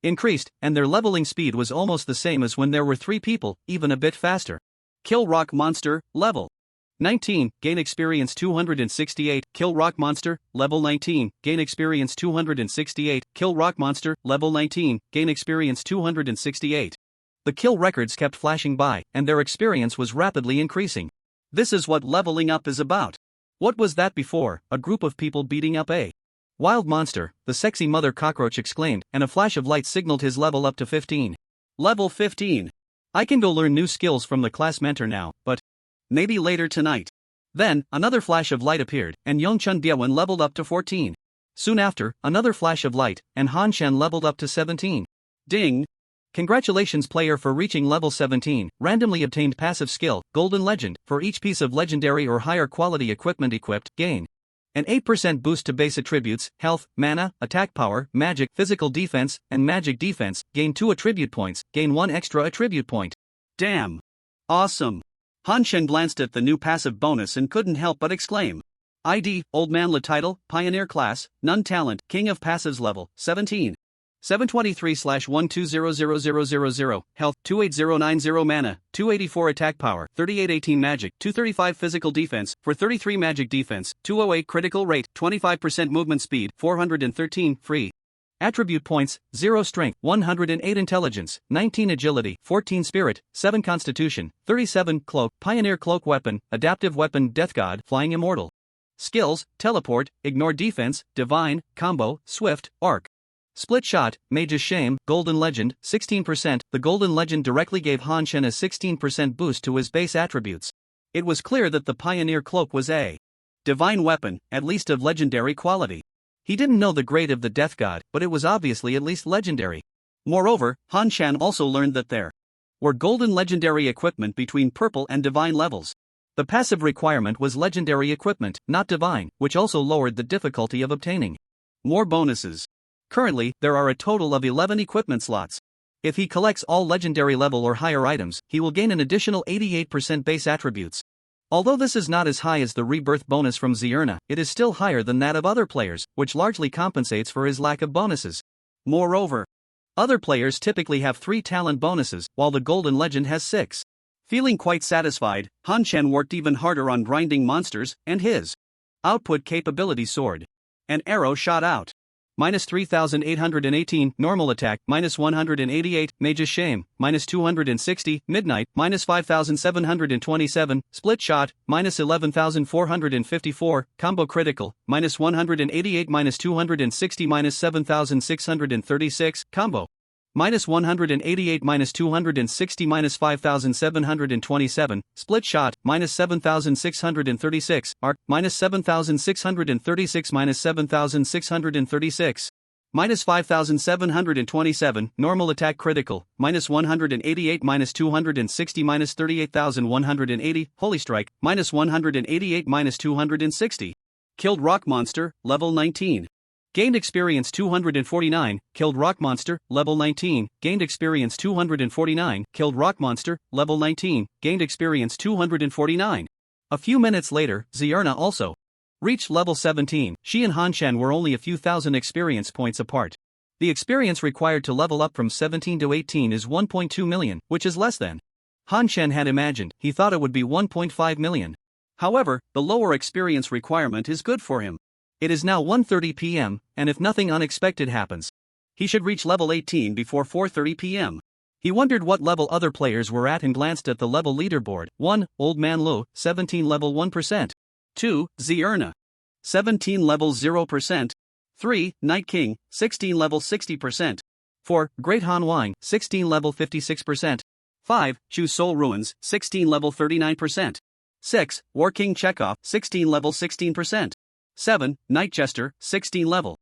increased, and their leveling speed was almost the same as when there were 3 people, even a bit faster. Kill rock monster, level 19, gain experience 268, kill rock monster, level 19, gain experience 268, kill rock monster, level 19, gain experience 268. The kill records kept flashing by, and their experience was rapidly increasing. This is what leveling up is about. What was that before? A group of people beating up a wild monster, the sexy mother cockroach exclaimed, and a flash of light signaled his level up to 15. Level 15. I can go learn new skills from the class mentor now, but maybe later tonight. Then, another flash of light appeared, and Yongchun Biwen leveled up to 14. Soon after, another flash of light, and Han Shen leveled up to 17. Ding! Congratulations player for reaching level 17, randomly obtained passive skill, Golden Legend, for each piece of legendary or higher quality equipment equipped, gain an 8% boost to base attributes, health, mana, attack power, magic, physical defense, and magic defense, gain 2 attribute points, gain 1 extra attribute point. Damn! Awesome! Han Shen glanced at the new passive bonus and couldn't help but exclaim. ID, Old Man La title, Pioneer class, None talent, King of passives level, 17. 723/120000, health, 28090 mana, 284 attack power, 3818 magic, 235 physical defense, for 33 magic defense, 208 critical rate, 25% movement speed, 413 free. Attribute points, 0 strength, 108 intelligence, 19 agility, 14 spirit, 7 constitution, 37 cloak, pioneer cloak weapon, adaptive weapon death god, flying immortal. Skills, teleport, ignore defense, divine, combo, swift, arc. Split shot, Mage's Shame, Golden Legend, 16%. The Golden Legend directly gave Han Shen a 16% boost to his base attributes. It was clear that the Pioneer Cloak was a divine weapon, at least of legendary quality. He didn't know the grade of the Death God, but it was obviously at least legendary. Moreover, Han Shen also learned that there were Golden Legendary equipment between purple and divine levels. The passive requirement was legendary equipment, not divine, which also lowered the difficulty of obtaining more bonuses. Currently, there are a total of 11 equipment slots. If he collects all legendary level or higher items, he will gain an additional 88% base attributes. Although this is not as high as the rebirth bonus from Zierna, it is still higher than that of other players, which largely compensates for his lack of bonuses. Moreover, other players typically have 3 talent bonuses, while the Golden Legend has 6. Feeling quite satisfied, Han Shen worked even harder on grinding monsters, and his output capability soared. An arrow shot out. Minus 3818, normal attack, minus 188, Mage's Shame, minus 260, midnight, minus 5727, split shot, minus 11454, combo critical, minus 188, minus 260, minus 7636, combo. Minus 188, minus 260, minus 5727, split shot, minus 7636, arc, minus 7636, minus 7636. Minus 5727, normal attack critical, minus 188, minus 260, minus 38180, holy strike, minus 188, minus 260. Killed rock monster, level 19. Gained experience 249, killed rock monster, level 19, gained experience 249, killed rock monster, level 19, gained experience 249. A few minutes later, Zierna also reached level 17. She and Han Shen were only a few thousand experience points apart. The experience required to level up from 17 to 18 is 1.2 million, which is less than Han Shen had imagined. He thought it would be 1.5 million. However, the lower experience requirement is good for him. It is now 1:30 p.m., and if nothing unexpected happens, he should reach level 18 before 4:30 p.m. He wondered what level other players were at and glanced at the level leaderboard. 1. Old Man Lu, 17 level 1%. 2. Zierna, 17 level 0%. 3. Night King, 16 level 60%. 4. Great Han Wang, 16 level 56%. 5. Chu Soul Ruins, 16 level 39%. 6. War King Chekhov, 16 level 16%. 7. Night Jester, 16 level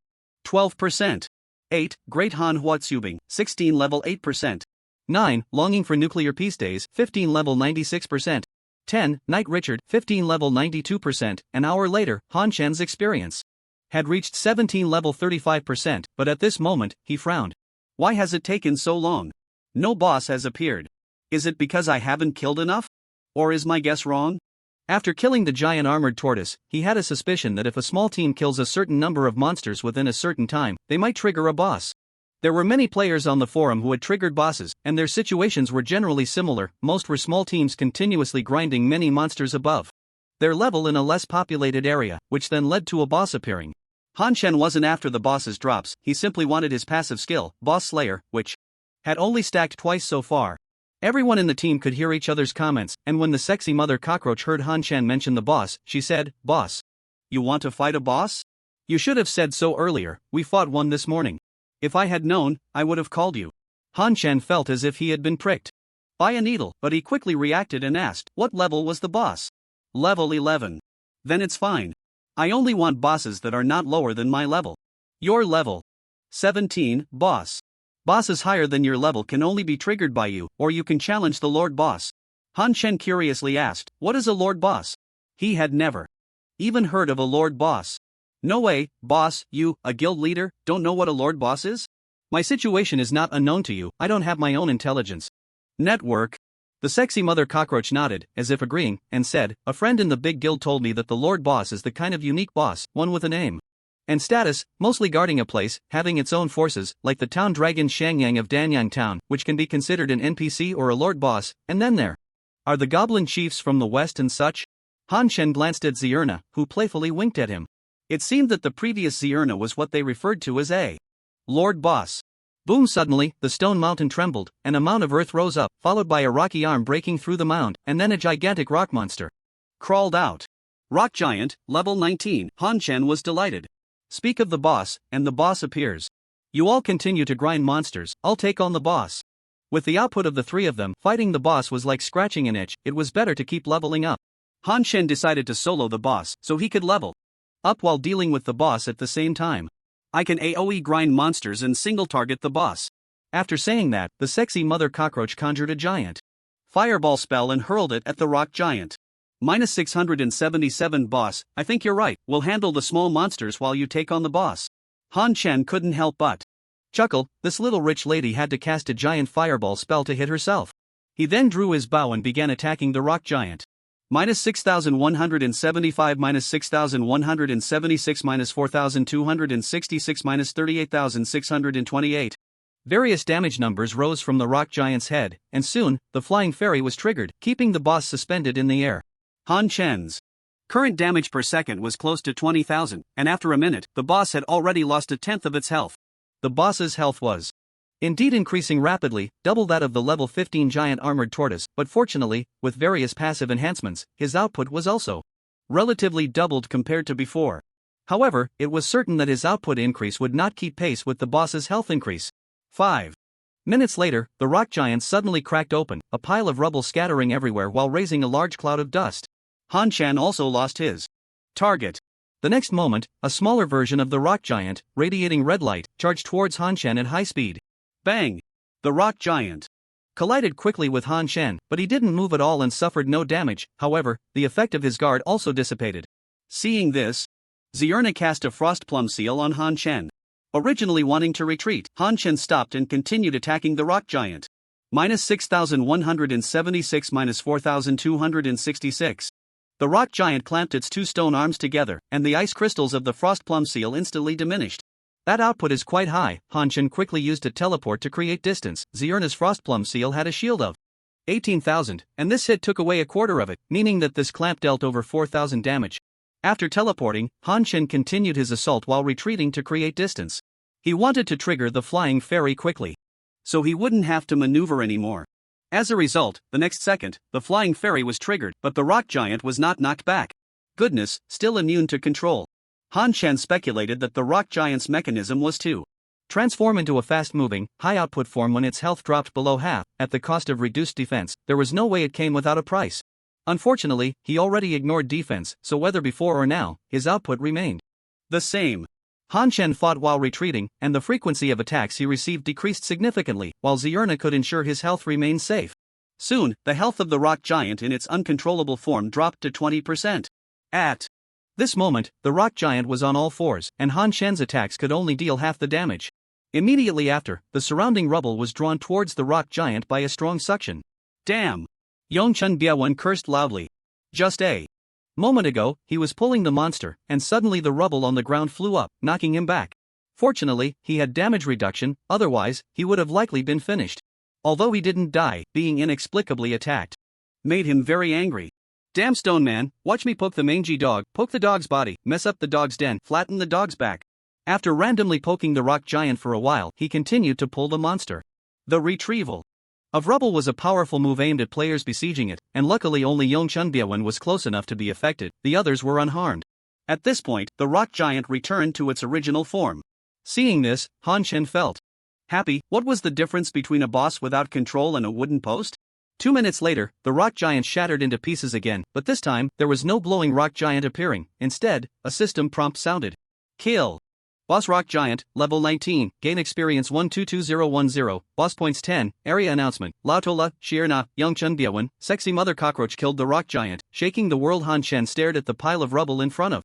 12%. 8. Great Han Huatsubing, 16 level 8%. 9. Longing for Nuclear Peace Days, 15 level 96%. 10. Knight Richard, 15 level 92%. An hour later, Han Shen's experience had reached 17 level 35%, but at this moment, he frowned. Why has it taken so long? No boss has appeared. Is it because I haven't killed enough? Or is my guess wrong? After killing the giant armored tortoise, he had a suspicion that if a small team kills a certain number of monsters within a certain time, they might trigger a boss. There were many players on the forum who had triggered bosses, and their situations were generally similar. Most were small teams continuously grinding many monsters above their level in a less populated area, which then led to a boss appearing. Han Shen wasn't after the boss's drops, he simply wanted his passive skill, Boss Slayer, which had only stacked twice so far. Everyone in the team could hear each other's comments, and when the sexy mother cockroach heard Han Shen mention the boss, she said, "Boss, you want to fight a boss? You should have said so earlier, we fought one this morning. If I had known, I would have called you." Han Shen felt as if he had been pricked by a needle, but he quickly reacted and asked, "What level was the boss?" "Level 11. Then it's fine. I only want bosses that are not lower than my level." "Your level 17, boss. Bosses higher than your level can only be triggered by you, or you can challenge the Lord Boss. Han Chen curiously asked, what is a Lord Boss? He had never even heard of a Lord Boss. No way, boss, you, a guild leader, don't know what a Lord Boss is? My situation is not unknown to you, I don't have my own intelligence network. The sexy mother cockroach nodded, as if agreeing, and said, a friend in the big guild told me that the Lord Boss is the kind of unique boss, one with a name and status, mostly guarding a place, having its own forces, like the town dragon Shangyang of Danyang Town, which can be considered an NPC or a Lord Boss, and then there are the goblin chiefs from the west and such. Han Chen glanced at Zierna, who playfully winked at him. It seemed that the previous Zierna was what they referred to as a Lord Boss. Boom! Suddenly, the stone mountain trembled, and a mound of earth rose up, followed by a rocky arm breaking through the mound, and then a gigantic rock monster crawled out. Rock Giant, level 19, Han Chen was delighted. Speak of the boss, and the boss appears. You all continue to grind monsters, I'll take on the boss. With the output of the three of them, fighting the boss was like scratching an itch, it was better to keep leveling up. Han Chen decided to solo the boss, so he could level up while dealing with the boss at the same time. I can AoE grind monsters and single target the boss. After saying that, the sexy mother cockroach conjured a giant fireball spell and hurled it at the rock giant. -677 boss, I think you're right, we'll handle the small monsters while you take on the boss. Han Chen couldn't help but chuckle, this little rich lady had to cast a giant fireball spell to hit herself. He then drew his bow and began attacking the rock giant. -6175, -6176, -4266, -38,628. Various damage numbers rose from the rock giant's head, and soon, the flying fairy was triggered, keeping the boss suspended in the air. Han Chen's current damage per second was close to 20,000, and after a minute, the boss had already lost a tenth of its health. The boss's health was indeed increasing rapidly, double that of the level 15 giant armored tortoise, but fortunately, with various passive enhancements, his output was also relatively doubled compared to before. However, it was certain that his output increase would not keep pace with the boss's health increase. 5 minutes later, the rock giant suddenly cracked open, a pile of rubble scattering everywhere while raising a large cloud of dust. Han Chen also lost his target. The next moment, a smaller version of the rock giant, radiating red light, charged towards Han Chen at high speed. Bang! The rock giant collided quickly with Han Chen, but he didn't move at all and suffered no damage. However, the effect of his guard also dissipated. Seeing this, Zierna cast a frost plum seal on Han Chen. Originally wanting to retreat, Han Chen stopped and continued attacking the rock giant. -6176, -4266. The rock giant clamped its two stone arms together, and the ice crystals of the frost plum seal instantly diminished. That output is quite high. Han Chen quickly used a teleport to create distance. Zierna's frost plum seal had a shield of 18,000, and this hit took away a quarter of it, meaning that this clamp dealt over 4,000 damage. After teleporting, Han Chen continued his assault while retreating to create distance. He wanted to trigger the flying fairy quickly, so he wouldn't have to maneuver anymore. As a result, the next second, the flying fairy was triggered, but the rock giant was not knocked back. Goodness, still immune to control. Han Chen speculated that the rock giant's mechanism was to transform into a fast-moving, high-output form when its health dropped below half, at the cost of reduced defense. There was no way it came without a price. Unfortunately, he already ignored defense, so whether before or now, his output remained the same. Han Chen fought while retreating, and the frequency of attacks he received decreased significantly, while Zierna could ensure his health remained safe. Soon, the health of the rock giant in its uncontrollable form dropped to 20%. At this moment, the rock giant was on all fours, and Han Chen's attacks could only deal half the damage. Immediately after, the surrounding rubble was drawn towards the rock giant by a strong suction. Damn! Yongchun Biawen cursed loudly. Just a moment ago, he was pulling the monster, and suddenly the rubble on the ground flew up, knocking him back. Fortunately, he had damage reduction, otherwise, he would have likely been finished. Although he didn't die, being inexplicably attacked made him very angry. Damn stone man, watch me poke the mangy dog, poke the dog's body, mess up the dog's den, flatten the dog's back. After randomly poking the rock giant for a while, he continued to pull the monster. The retrieval of rubble was a powerful move aimed at players besieging it, and luckily only Yongchun Biawen was close enough to be affected, the others were unharmed. At this point, the rock giant returned to its original form. Seeing this, Han Chen felt happy. What was the difference between a boss without control and a wooden post? 2 minutes later, the rock giant shattered into pieces again, but this time, there was no glowing rock giant appearing. Instead, a system prompt sounded. Kill. Boss Rock Giant, level 19, gain experience 122010, boss points 10, area announcement, Laotola, Shirna, Youngchun Biawan, sexy mother cockroach killed the rock giant, shaking the world. Han Shen stared at the pile of rubble in front of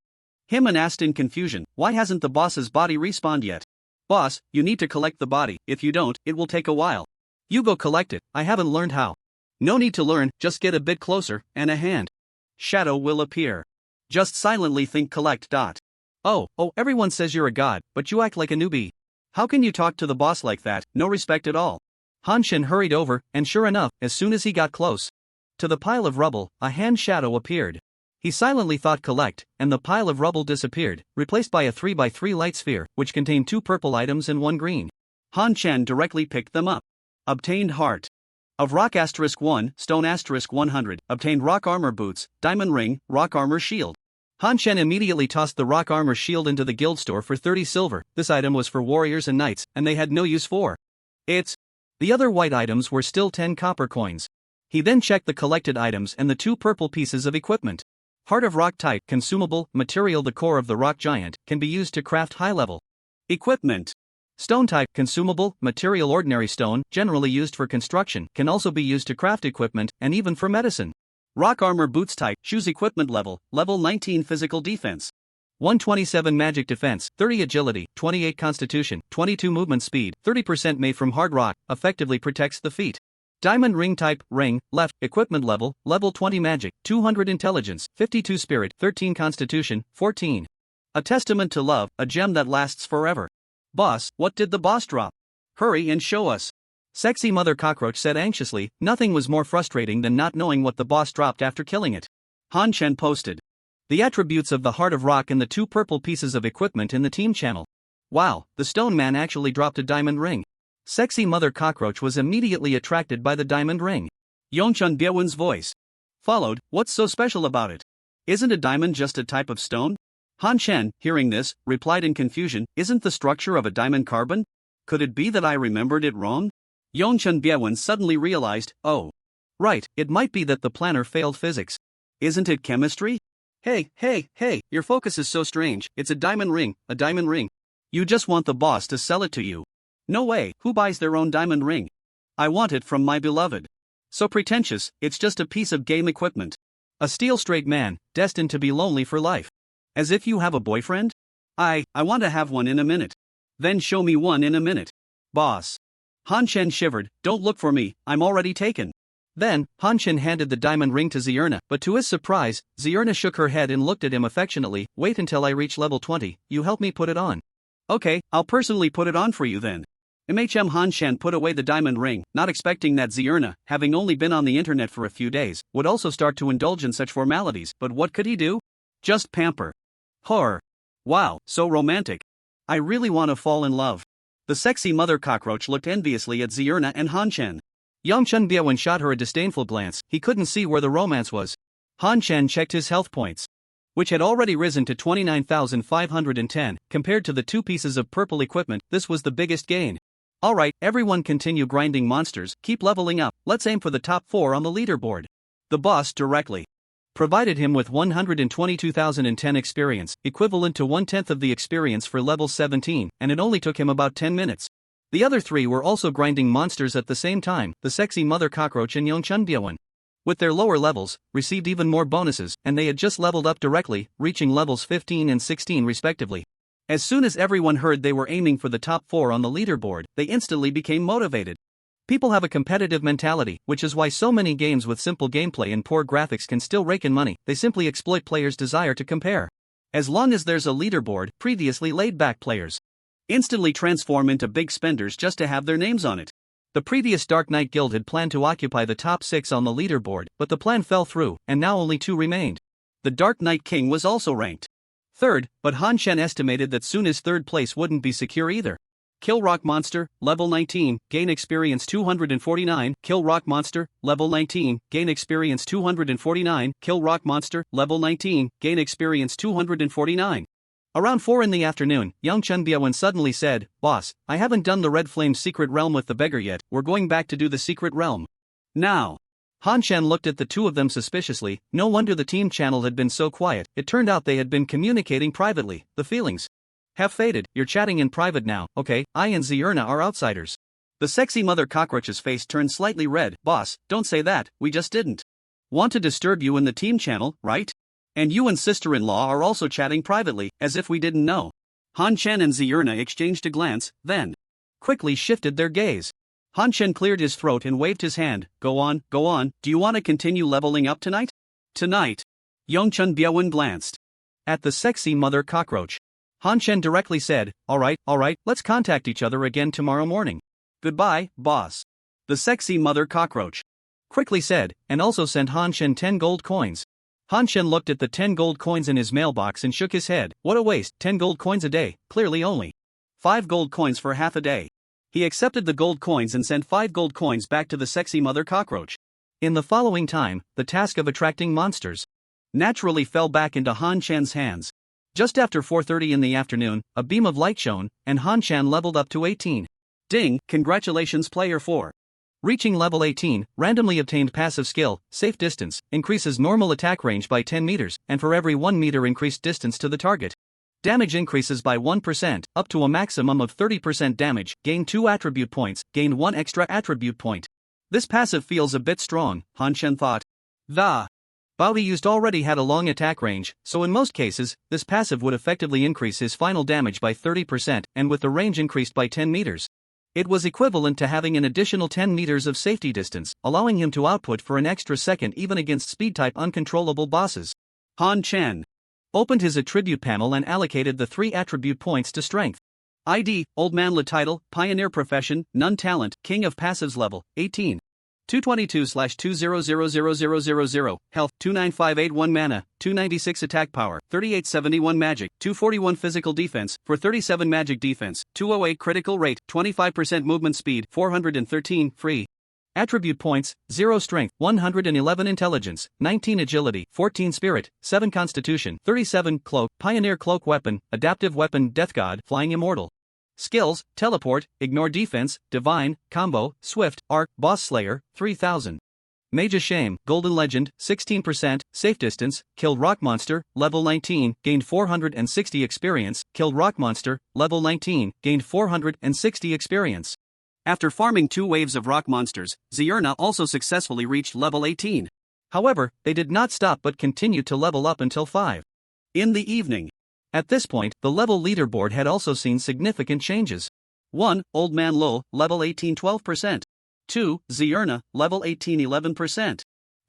him and asked in confusion, why hasn't the boss's body respawned yet? Boss, you need to collect the body, if you don't, it will take a while. You go collect it, I haven't learned how. No need to learn, just get a bit closer, and a hand shadow will appear. Just silently think collect. Oh, everyone says you're a god, but you act like a newbie. How can you talk to the boss like that, no respect at all? Han Shen hurried over, and sure enough, as soon as he got close to the pile of rubble, a hand shadow appeared. He silently thought collect, and the pile of rubble disappeared, replaced by a 3x3 light sphere, which contained 2 purple items and 1 green. Han Shen directly picked them up. Obtained Heart of Rock *1, Stone *100, obtained Rock Armor Boots, Diamond Ring, Rock Armor Shield. Han Shen immediately tossed the Rock Armor Shield into the guild store for 30 silver. This item was for warriors and knights, and they had no use for it. The other white items were still 10 copper coins. He then checked the collected items and the 2 purple pieces of equipment. Heart of Rock type, consumable, material. The core of the rock giant can be used to craft high-level equipment. Stone type, consumable, material. Ordinary stone, generally used for construction, can also be used to craft equipment, and even for medicine. Rock Armor Boots type, shoes. Equipment level 19 physical defense, 127 magic defense, 30 agility, 28 constitution, 22 movement speed, 30% made from hard rock, effectively protects the feet. Diamond Ring type, ring, left, equipment level 20 magic, 200 intelligence, 52 spirit, 13 constitution, 14. A testament to love, a gem that lasts forever. Boss, what did the boss drop? Hurry and show us. Sexy mother cockroach said anxiously. Nothing was more frustrating than not knowing what the boss dropped after killing it. Han Shen posted the attributes of the Heart of Rock and the 2 purple pieces of equipment in the team channel. Wow, the stone man actually dropped a diamond ring. Sexy mother cockroach was immediately attracted by the diamond ring. Yongchun Biawan's voice followed, what's so special about it? Isn't a diamond just a type of stone? Han Shen, hearing this, replied in confusion, isn't the structure of a diamond carbon? Could it be that I remembered it wrong? Yongchun Biawan suddenly realized, oh. Right, it might be that the planner failed physics. Isn't it chemistry? Hey, your focus is so strange. It's a diamond ring, a diamond ring. You just want the boss to sell it to you. No way, who buys their own diamond ring? I want it from my beloved. So pretentious, it's just a piece of game equipment. A steel straight man, destined to be lonely for life. As if you have a boyfriend? I want to have one in a minute. Then show me one in a minute. Boss. Han Shen shivered, don't look for me, I'm already taken. Then, Han Shen handed the diamond ring to Zierna, but to his surprise, Zierna shook her head and looked at him affectionately. Wait until I reach level 20, you help me put it on. Okay, I'll personally put it on for you then. Han Shen put away the diamond ring, not expecting that Zierna, having only been on the internet for a few days, would also start to indulge in such formalities, but what could he do? Just pamper. Horror. Wow, so romantic. I really want to fall in love. The sexy mother cockroach looked enviously at Zierna and Han Shen. Yongchun Biawan shot her a disdainful glance. He couldn't see where the romance was. Han Shen checked his health points, which had already risen to 29,510. Compared to the 2 pieces of purple equipment, this was the biggest gain. Alright, everyone continue grinding monsters, keep leveling up, let's aim for the top 4 on the leaderboard. The boss directly provided him with 122,010 experience, equivalent to 1/10 of the experience for level 17, and it only took him about 10 minutes. The other 3 were also grinding monsters at the same time, the sexy mother cockroach and Yongchun Biawan. With their lower levels, received even more bonuses, and they had just leveled up directly, reaching levels 15 and 16 respectively. As soon as everyone heard they were aiming for the top 4 on the leaderboard, they instantly became motivated. People have a competitive mentality, which is why so many games with simple gameplay and poor graphics can still rake in money. They simply exploit players' desire to compare. As long as there's a leaderboard, previously laid-back players instantly transform into big spenders just to have their names on it. The previous Dark Knight Guild had planned to occupy the top 6 on the leaderboard, but the plan fell through, and now only 2 remained. The Dark Knight King was also ranked 3rd, but Han Shen estimated that soon his 3rd place wouldn't be secure either. Kill Rock Monster, level 19, gain experience 249. Kill Rock Monster, level 19, gain experience 249. Kill Rock Monster, level 19, gain experience 249. Around 4 in the afternoon, Yongchun Biawan suddenly said, Boss, I haven't done the Red Flame secret realm with the beggar yet, we're going back to do the secret realm now. Han Shen looked at the 2 of them suspiciously. No wonder the team channel had been so quiet, it turned out they had been communicating privately. The feelings Have faded, you're chatting in private now, okay? I and Zierna are outsiders. The sexy mother cockroach's face turned slightly red. Boss, don't say that, we just didn't want to disturb you in the team channel, right? And you and sister-in-law are also chatting privately, as if we didn't know. Han Chen and Zierna exchanged a glance, then quickly shifted their gaze. Han Chen cleared his throat and waved his hand. Go on, do you want to continue leveling up tonight? Tonight. Yongchun Biawen glanced at the sexy mother cockroach. Han Chen directly said, alright, let's contact each other again tomorrow morning. Goodbye, boss. The sexy mother cockroach quickly said, and also sent Han Chen 10 gold coins. Han Chen looked at the 10 gold coins in his mailbox and shook his head. What a waste, 10 gold coins a day, clearly only 5 gold coins for half a day. He accepted the gold coins and sent 5 gold coins back to the sexy mother cockroach. In the following time, the task of attracting monsters naturally fell back into Han Chen's hands. Just after 4:30 in the afternoon, a beam of light shone, and Han Chen leveled up to 18. Ding, congratulations player 4. Reaching level 18, randomly obtained passive skill, safe distance, increases normal attack range by 10 meters, and for every 1 meter increased distance to the target. Damage increases by 1%, up to a maximum of 30% damage, gain 2 attribute points, gain 1 extra attribute point. This passive feels a bit strong, Han Chen thought. The bow he used already had a long attack range, so in most cases, this passive would effectively increase his final damage by 30%, and with the range increased by 10 meters. It was equivalent to having an additional 10 meters of safety distance, allowing him to output for an extra second even against speed-type uncontrollable bosses. Han Chen opened his attribute panel and allocated the 3 attribute points to strength. ID, Old Man Le Title, Pioneer Profession, None Talent, King of Passives Level, 18. 222/20000000, Health, 29581 Mana, 296 Attack Power, 3871 Magic, 241 Physical Defense, for 37 Magic Defense, 208 Critical Rate, 25% Movement Speed, 413, Free. Attribute Points, 0 Strength, 111 Intelligence, 19 Agility, 14 Spirit, 7 Constitution, 37 Cloak, Pioneer Cloak Weapon, Adaptive Weapon, Death God, Flying Immortal. Skills, Teleport, Ignore Defense, Divine, Combo, Swift, Arc, Boss Slayer, 3000. Mage Shame, Golden Legend, 16%, Safe Distance, Killed Rock Monster, Level 19, gained 460 experience, Killed Rock Monster, Level 19, gained 460 experience. After farming 2 waves of rock monsters, Zierna also successfully reached level 18. However, they did not stop but continued to level up until 5 in the evening. At this point, the level leaderboard had also seen significant changes. 1. Old Man Lo, level 18 12%. 2. Zierna, level 18 11%.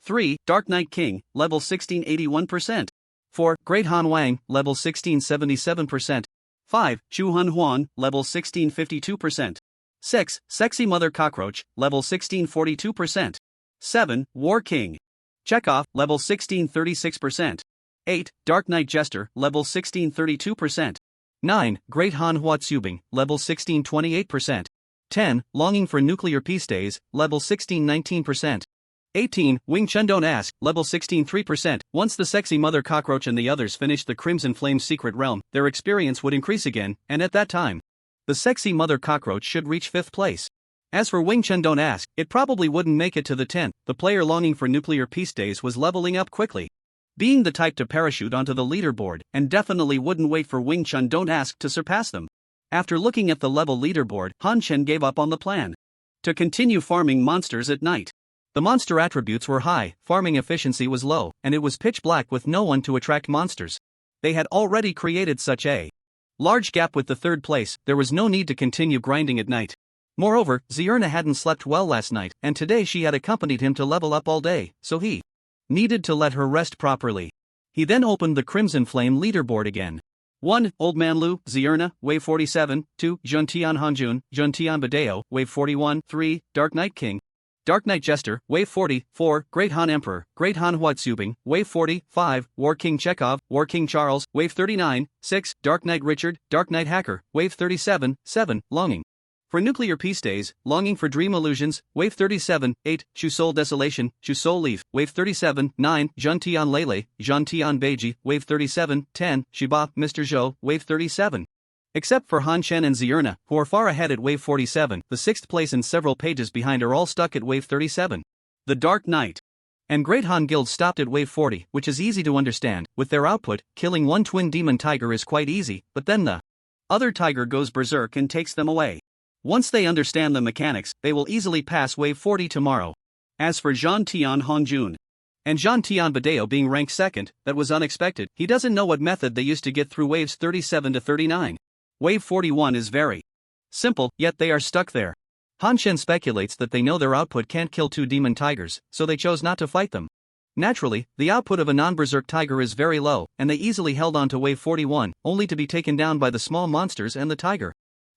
3. Dark Knight King, level 16 81%. 4. Great Han Wang, level 16 77%. 5. Chu Hun Huan, level 16 52%. 6. Sexy Mother Cockroach, level 16 42%. 7. War King Chekhov, level 16 36%. 8. Dark Knight Jester, level 16 32%. 9. Great Han Hua Tsubing, level 16 28%. 10. Longing for Nuclear Peace Days, level 16 19%. 18. Wing Chun Don't Ask, level 16 3%. Once the sexy Mother Cockroach and the others finished the Crimson Flame Secret Realm, their experience would increase again, and at that time, the sexy Mother Cockroach should reach 5th place. As for Wing Chun Don't Ask, it probably wouldn't make it to the 10th. The player longing for Nuclear Peace Days was leveling up quickly, being the type to parachute onto the leaderboard, and definitely wouldn't wait for Wing Chun Don't Ask to surpass them. After looking at the level leaderboard, Han Chen gave up on the plan to continue farming monsters at night. The monster attributes were high, farming efficiency was low, and it was pitch black with no one to attract monsters. They had already created such a large gap with the 3rd place, there was no need to continue grinding at night. Moreover, Zierna hadn't slept well last night, and today she had accompanied him to level up all day, so he needed to let her rest properly. He then opened the Crimson Flame leaderboard again. 1. Old Man Lu, Zierna, wave 47. 2. Juntian Hanjun, Juntian Badeo, wave 41. 3. Dark Knight King Dark Knight Jester, wave 40. 4. Great Han Emperor, Great Han Hua Tsubing, wave 40. 5. War King Chekhov, War King Charles, wave 39. 6. Dark Knight Richard, Dark Knight Hacker, wave 37. 7. Longing for Nuclear Peace Days, Longing for Dream Illusions, wave 37. 8. Shu Soul Desolation, Shu Soul Leaf, wave 37. 9. Juntian Lele, Juntian Beiji, wave 37. 10. Shiba, Mr. Zhou, wave 37. Except for Han Chen and Zierna, who are far ahead at wave 47, the 6th place and several pages behind are all stuck at wave 37. The Dark Knight and Great Han Guild stopped at wave 40, which is easy to understand. With their output, killing one twin demon tiger is quite easy, but then the Other tiger goes berserk and takes them away. Once they understand the mechanics, they will easily pass wave 40 tomorrow. As for Jean Tian Hongjun and Jean Tian Badeo being ranked second, that was unexpected. He doesn't know what method they used to get through waves 37 to 39. Wave 41 is very simple, yet they are stuck there. Han Shen speculates that they know their output can't kill 2 demon tigers, so they chose not to fight them. Naturally, the output of a non-berserk tiger is very low, and they easily held on to wave 41, only to be taken down by the small monsters and the tiger.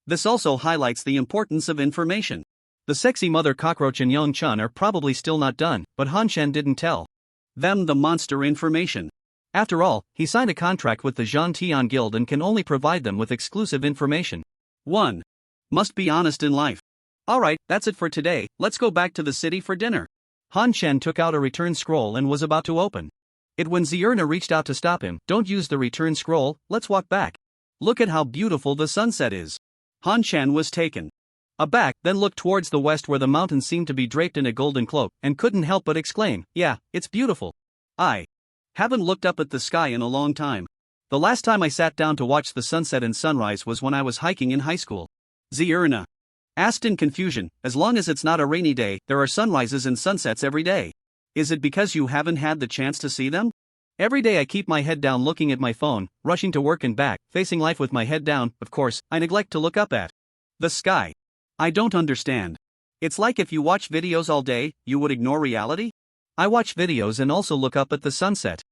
This also highlights the importance of information. The sexy mother cockroach and Young Chun are probably still not done, but Han Shen didn't tell them the monster information. After all, he signed a contract with the Zhan Tian Guild and can only provide them with exclusive information. 1. Must be honest in life. Alright, that's it for today, let's go back to the city for dinner. Han Shen took out a return scroll and was about to open it when Zierna reached out to stop him. Don't use the return scroll, let's walk back. Look at how beautiful the sunset is. Han Shen was taken aback, then looked towards the west where the mountains seemed to be draped in a golden cloak, and couldn't help but exclaim, yeah, it's beautiful. I haven't looked up at the sky in a long time. The last time I sat down to watch the sunset and sunrise was when I was hiking in high school. Zierna asked in confusion, as long as it's not a rainy day, there are sunrises and sunsets every day. Is it because you haven't had the chance to see them? Every day I keep my head down looking at my phone, rushing to work and back, facing life with my head down. Of course, I neglect to look up at the sky. I don't understand. It's like if you watch videos all day, you would ignore reality? I watch videos and also look up at the sunset.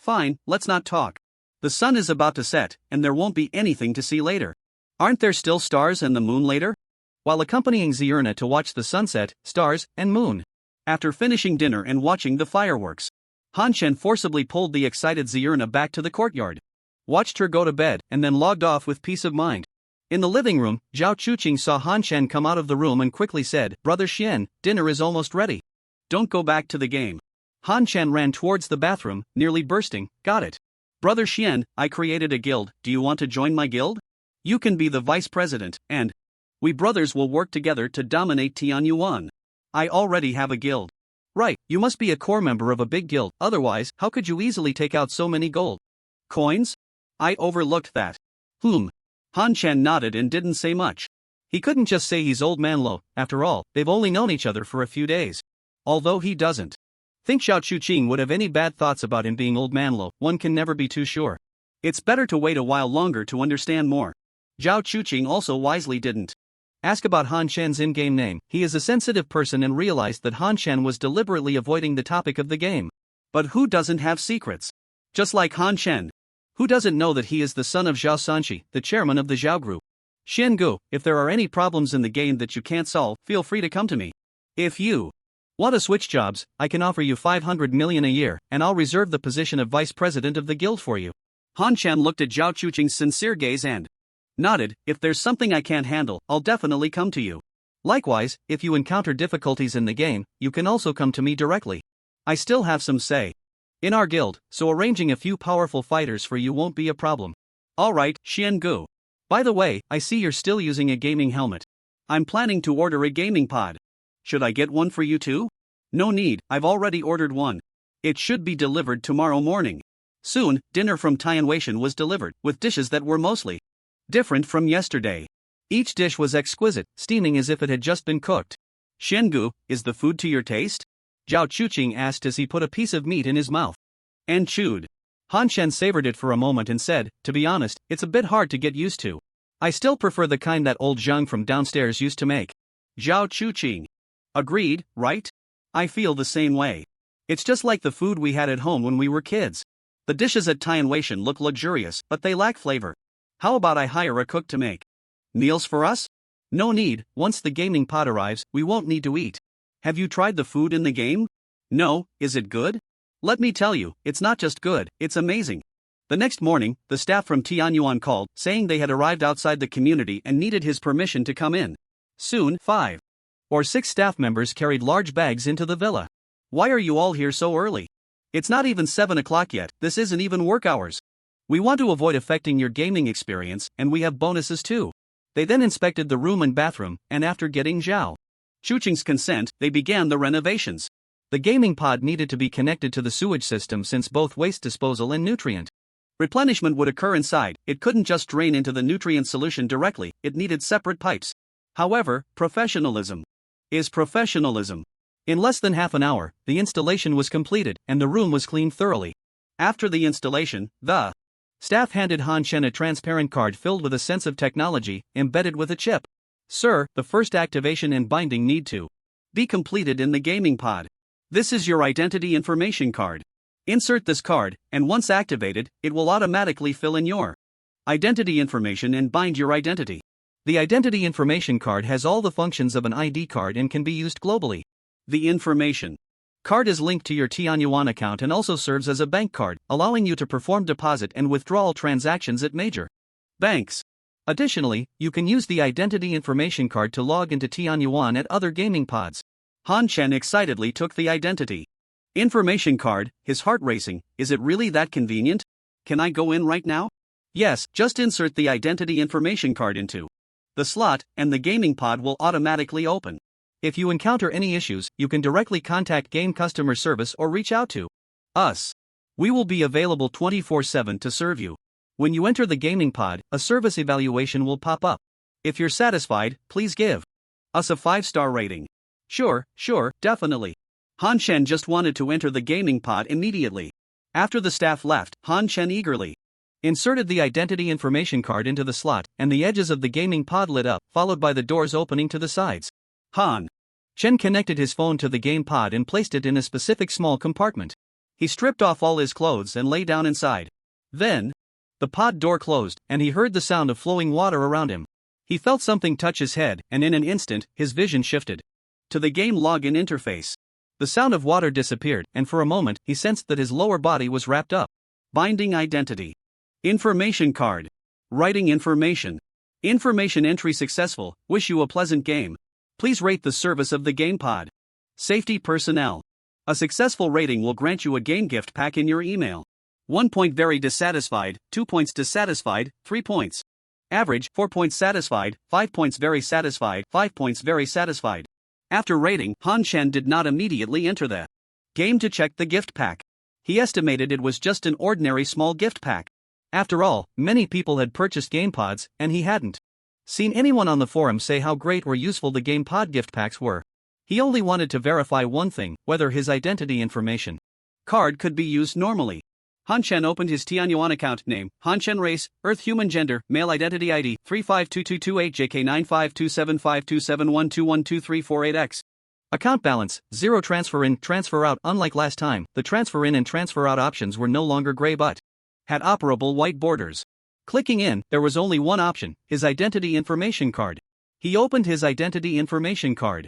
Fine, let's not talk. The sun is about to set, and there won't be anything to see later. Aren't there still stars and the moon later? While accompanying Zierna to watch the sunset, stars, and moon. After finishing dinner and watching the fireworks, Han Shen forcibly pulled the excited Zierna back to the courtyard, watched her go to bed, and then logged off with peace of mind. In the living room, Zhao Chuqing saw Han Shen come out of the room and quickly said, Brother Xian, dinner is almost ready. Don't go back to the game. Han Shen ran towards the bathroom, nearly bursting. Got it. Brother Xian, I created a guild, do you want to join my guild? You can be the vice president, and we brothers will work together to dominate Tianyuan. I already have a guild. Right, you must be a core member of a big guild, otherwise, how could you easily take out so many gold coins? I overlooked that. Han Shen nodded and didn't say much. He couldn't just say he's old man Lo, after all, they've only known each other for a few days. Although he doesn't think Zhao Chuqing would have any bad thoughts about him being old man Lo, one can never be too sure. It's better to wait a while longer to understand more. Zhao Chuqing also wisely didn't ask about Han Shen's in-game name. He is a sensitive person and realized that Han Shen was deliberately avoiding the topic of the game. But who doesn't have secrets? Just like Han Shen. Who doesn't know that he is the son of Zhao Sanqi, the chairman of the Zhao Group? Xian Gu, if there are any problems in the game that you can't solve, feel free to come to me. If you want to switch jobs, I can offer you 500 million a year, and I'll reserve the position of vice president of the guild for you. Han Shen looked at Zhao Chuqing's sincere gaze and nodded. If there's something I can't handle, I'll definitely come to you. Likewise, if you encounter difficulties in the game, you can also come to me directly. I still have some say in our guild, so arranging a few powerful fighters for you won't be a problem. Alright, Xian Gu. By the way, I see you're still using a gaming helmet. I'm planning to order a gaming pod. Should I get one for you too? No need, I've already ordered one. It should be delivered tomorrow morning. Soon, dinner from Tianweishan was delivered, with dishes that were mostly different from yesterday. Each dish was exquisite, steaming as if it had just been cooked. Xian Gu, is the food to your taste? Zhao Chuqing asked as he put a piece of meat in his mouth and chewed. Han Shen savored it for a moment and said, to be honest, it's a bit hard to get used to. I still prefer the kind that old Zhang from downstairs used to make. Zhao Chuqing agreed, right? I feel the same way. It's just like the food we had at home when we were kids. The dishes at Tianweishan look luxurious, but they lack flavor. How about I hire a cook to make meals for us? No need, once the gaming pod arrives, we won't need to eat. Have you tried the food in the game? No, is it good? Let me tell you, it's not just good, it's amazing. The next morning, the staff from Tianyuan called, saying they had arrived outside the community and needed his permission to come in. Soon, 5 or 6 staff members carried large bags into the villa. Why are you all here so early? It's not even 7 o'clock yet, this isn't even work hours. We want to avoid affecting your gaming experience, and we have bonuses too. They then inspected the room and bathroom, and after getting Zhao Chuqing's consent, they began the renovations. The gaming pod needed to be connected to the sewage system since both waste disposal and nutrient Replenishment would occur inside, it couldn't just drain into the nutrient solution directly, it needed separate pipes. However, professionalism is professionalism. In less than half an hour, the installation was completed, and the room was cleaned thoroughly. After the installation, the staff handed Han Chen a transparent card filled with a sense of technology, embedded with a chip. Sir, the first activation and binding need to be completed in the gaming pod. This is your identity information card. Insert this card, and once activated, it will automatically fill in your identity information and bind your identity. The identity information card has all the functions of an ID card and can be used globally. The information card is linked to your Tianyuan account and also serves as a bank card, allowing you to perform deposit and withdrawal transactions at major banks. Additionally, you can use the identity information card to log into Tianyuan at other gaming pods. Han Chen excitedly took the identity information card, his heart racing. Is it really that convenient? Can I go in right now? Yes, just insert the identity information card into the slot, and the gaming pod will automatically open. If you encounter any issues, you can directly contact game customer service or reach out to us. We will be available 24/7 to serve you. When you enter the gaming pod, a service evaluation will pop up. If you're satisfied, please give us a 5-star rating. Sure, definitely. Han Chen just wanted to enter the gaming pod immediately. After the staff left, Han Chen eagerly inserted the identity information card into the slot, and the edges of the gaming pod lit up, followed by the doors opening to the sides. Han Chen connected his phone to the game pod and placed it in a specific small compartment. He stripped off all his clothes and lay down inside. Then, the pod door closed, and he heard the sound of flowing water around him. He felt something touch his head, and in an instant, his vision shifted to the game login interface. The sound of water disappeared, and for a moment, he sensed that his lower body was wrapped up. Binding identity information card. Writing information. Information entry successful. Wish you a pleasant game. Please rate the service of the game pod. Safety personnel. A successful rating will grant you a game gift pack in your email. 1 point very dissatisfied, 2 points dissatisfied, 3 points average, 4 points satisfied, 5 points very satisfied, 5 points very satisfied. After rating, Han Chen did not immediately enter the game to check the gift pack. He estimated it was just an ordinary small gift pack. After all, many people had purchased GamePods, and he hadn't seen anyone on the forum say how great or useful the GamePod gift packs were. He only wanted to verify one thing, whether his identity information card could be used normally. Han Chen opened his Tianyuan account. Name, Han Chen. Race, Earth. Human. Gender, male. Identity ID, 352228JK9527121212348X. Account balance, 0. Transfer in, transfer out. Unlike last time, the transfer in and transfer out options were no longer gray but had operable white borders. Clicking in, there was only one option, his identity information card. He opened his identity information card.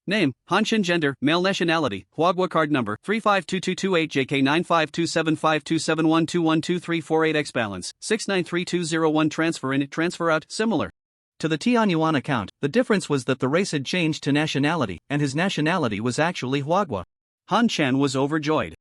Name, Han Chen. Gender, male. Nationality, Huagua. Card number, 352228JK952752712123448X. Balance, 693201. Transfer in, transfer out, similar to the Tianyuan account. The difference was that the race had changed to nationality, and his nationality was actually Huagua. Han Chen was overjoyed.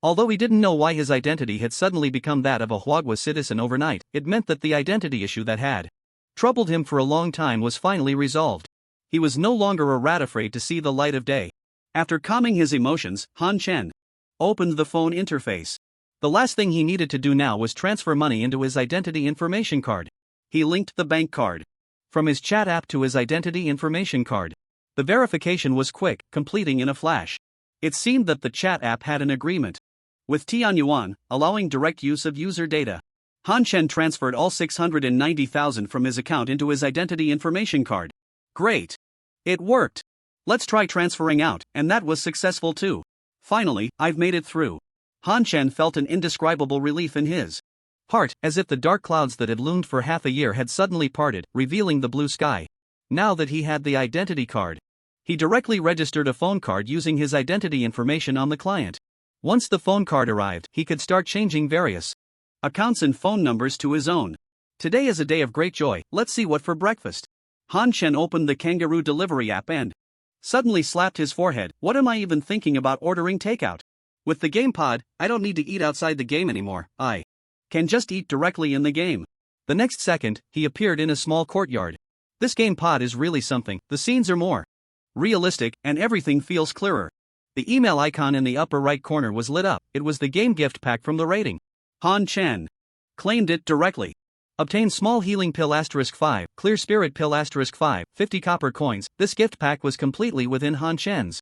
Although he didn't know why his identity had suddenly become that of a Huagua citizen overnight, it meant that the identity issue that had troubled him for a long time was finally resolved. He was no longer a rat afraid to see the light of day. After calming his emotions, Han Chen opened the phone interface. The last thing he needed to do now was transfer money into his identity information card. He linked the bank card from his chat app to his identity information card. The verification was quick, completing in a flash. It seemed that the chat app had an agreement with Tianyuan, allowing direct use of user data. Han Chen transferred all 690,000 from his account into his identity information card. Great! It worked! Let's try transferring out, and that was successful too. Finally, I've made it through. Han Chen felt an indescribable relief in his heart, as if the dark clouds that had loomed for half a year had suddenly parted, revealing the blue sky. Now that he had the identity card, he directly registered a phone card using his identity information on the client. Once the phone card arrived, he could start changing various accounts and phone numbers to his own. Today is a day of great joy. Let's see what for breakfast. Han Chen opened the kangaroo delivery app and suddenly slapped his forehead. What am I even thinking about ordering takeout? With the game pod, I don't need to eat outside the game anymore. I can just eat directly in the game. The next second, he appeared in a small courtyard. This game pod is really something. The scenes are more realistic, and everything feels clearer. The email icon in the upper right corner was lit up. It was the game gift pack from the rating. Han Chen Claimed it directly. Obtain small healing pill *5, clear spirit pill *5, 50 copper coins. This gift pack was completely within Han Chen's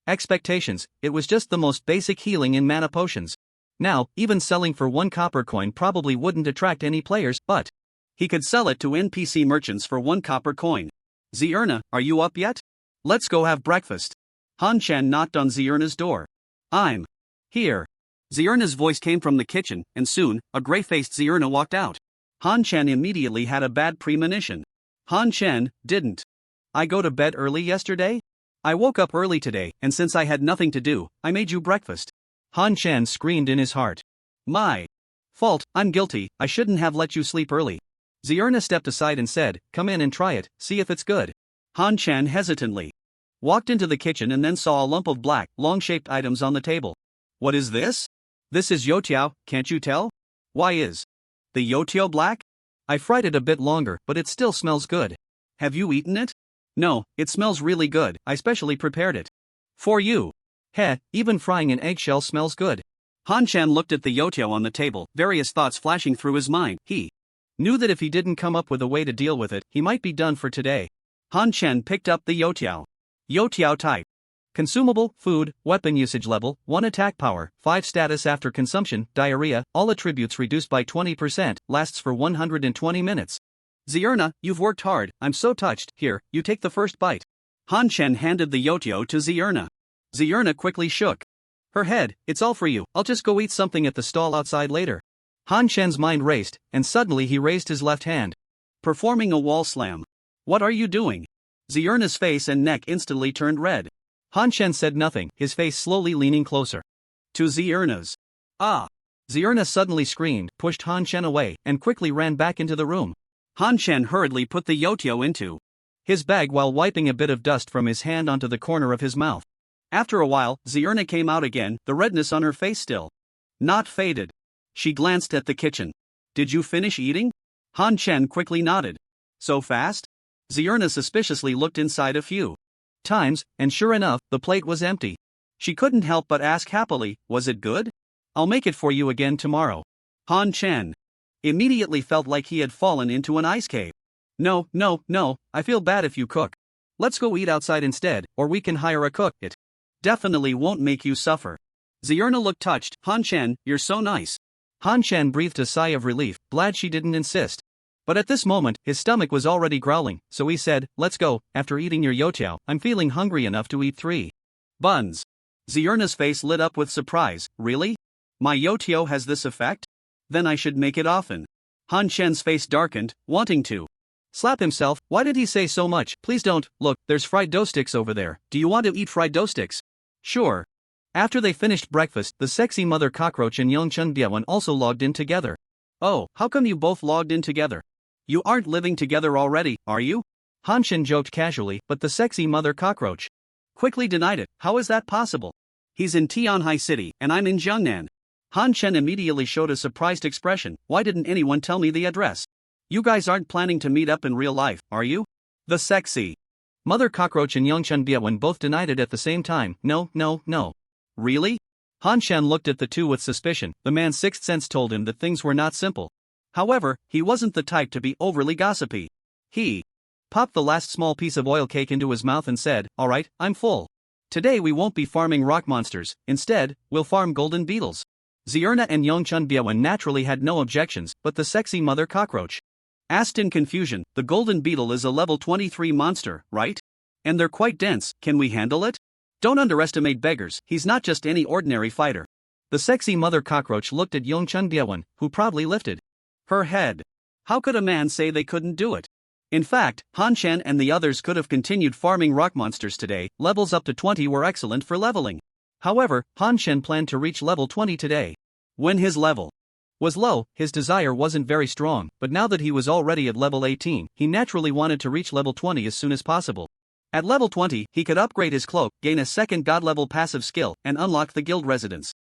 expectations. It was just the most basic healing in mana potions. Now, even selling for 1 copper coin probably wouldn't attract any players, but he could sell it to NPC merchants for 1 copper coin. Zierna, are you up yet? Let's go have breakfast. Han Chen knocked on Zierna's door. I'm here. Zierna's voice came from the kitchen, and soon, a gray-faced Zierna walked out. Han Chen immediately had a bad premonition. Han Chen, didn't I go to bed early yesterday? I woke up early today, and since I had nothing to do, I made you breakfast. Han Chen screamed in his heart. My fault, I'm guilty, I shouldn't have let you sleep early. Zierna stepped aside and said, come in and try it, see if it's good. Han Chen hesitantly walked into the kitchen and then saw a lump of black, long-shaped items on the table. What is this? This is youtiao, can't you tell? Why is the youtiao black? I fried it a bit longer, but it still smells good. Have you eaten it? No, it smells really good, I specially prepared it for you. Heh, even frying an eggshell smells good. Han Chen looked at the youtiao on the table, various thoughts flashing through his mind. He knew that if he didn't come up with a way to deal with it, he might be done for today. Han Chen picked up the youtiao. Youtiao type. Consumable, food, weapon usage level, 1 attack power, 5 status after consumption, diarrhea, all attributes reduced by 20%, lasts for 120 minutes. Zierna, you've worked hard, I'm so touched. Here, you take the first bite. Han Chen handed the youtiao to Zierna. Zierna quickly shook her head. It's all for you, I'll just go eat something at the stall outside later. Han Chen's mind raced, and suddenly he raised his left hand, performing a wall slam. What are you doing? Zierna's face and neck instantly turned red. Han Chen said nothing, his face slowly leaning closer to Zierna's. Ah! Zierna suddenly screamed, pushed Han Chen away, and quickly ran back into the room. Han Chen hurriedly put the youtiao into his bag while wiping a bit of dust from his hand onto the corner of his mouth. After a while, Zierna came out again, the redness on her face still not faded. She glanced at the kitchen. Did you finish eating? Han Chen quickly nodded. So fast? Zierna suspiciously looked inside a few times, and sure enough, the plate was empty. She couldn't help but ask happily, was it good? I'll make it for you again tomorrow. Han Chen immediately felt like he had fallen into an ice cave. No, I feel bad if you cook. Let's go eat outside instead, or we can hire a cook. It definitely won't make you suffer. Zierna looked touched. Han Chen, you're so nice. Han Chen breathed a sigh of relief, glad she didn't insist. But at this moment, his stomach was already growling, so he said, let's go, after eating your youtiao, I'm feeling hungry enough to eat 3 buns. Zierna's face lit up with surprise. Really? My youtiao has this effect? Then I should make it often. Han Chen's face darkened, wanting to slap himself. Why did he say so much? Please don't. Look, there's fried dough sticks over there. Do you want to eat fried dough sticks? Sure. After they finished breakfast, the sexy mother cockroach and Yongchun Biawan also logged in together. Oh, how come you both logged in together? You aren't living together already, are you? Han Chen joked casually, but the sexy mother cockroach quickly denied it. How is that possible? He's in Tianhai City, and I'm in Jiangnan. Han Chen immediately showed a surprised expression. Why didn't anyone tell me the address? You guys aren't planning to meet up in real life, are you? The sexy mother cockroach and Yongchun Biawan both denied it at the same time. No. Really? Han Chen looked at the two with suspicion. The man's sixth sense told him that things were not simple. However, he wasn't the type to be overly gossipy. He popped the last small piece of oil cake into his mouth and said, alright, I'm full. Today we won't be farming rock monsters, instead, we'll farm golden beetles. Zierna and Yongchun Biawan naturally had no objections, but the sexy mother cockroach asked in confusion, the golden beetle is a level 23 monster, right? And they're quite dense, can we handle it? Don't underestimate beggars, he's not just any ordinary fighter. The sexy mother cockroach looked at Yongchun Biawan, who proudly lifted her head. How could a man say they couldn't do it? In fact, Han Chen and the others could have continued farming rock monsters today. Levels up to 20 were excellent for leveling. However, Han Chen planned to reach level 20 today. When his level was low, his desire wasn't very strong, but now that he was already at level 18, he naturally wanted to reach level 20 as soon as possible. At level 20, he could upgrade his cloak, gain a second god-level passive skill, and unlock the guild residence.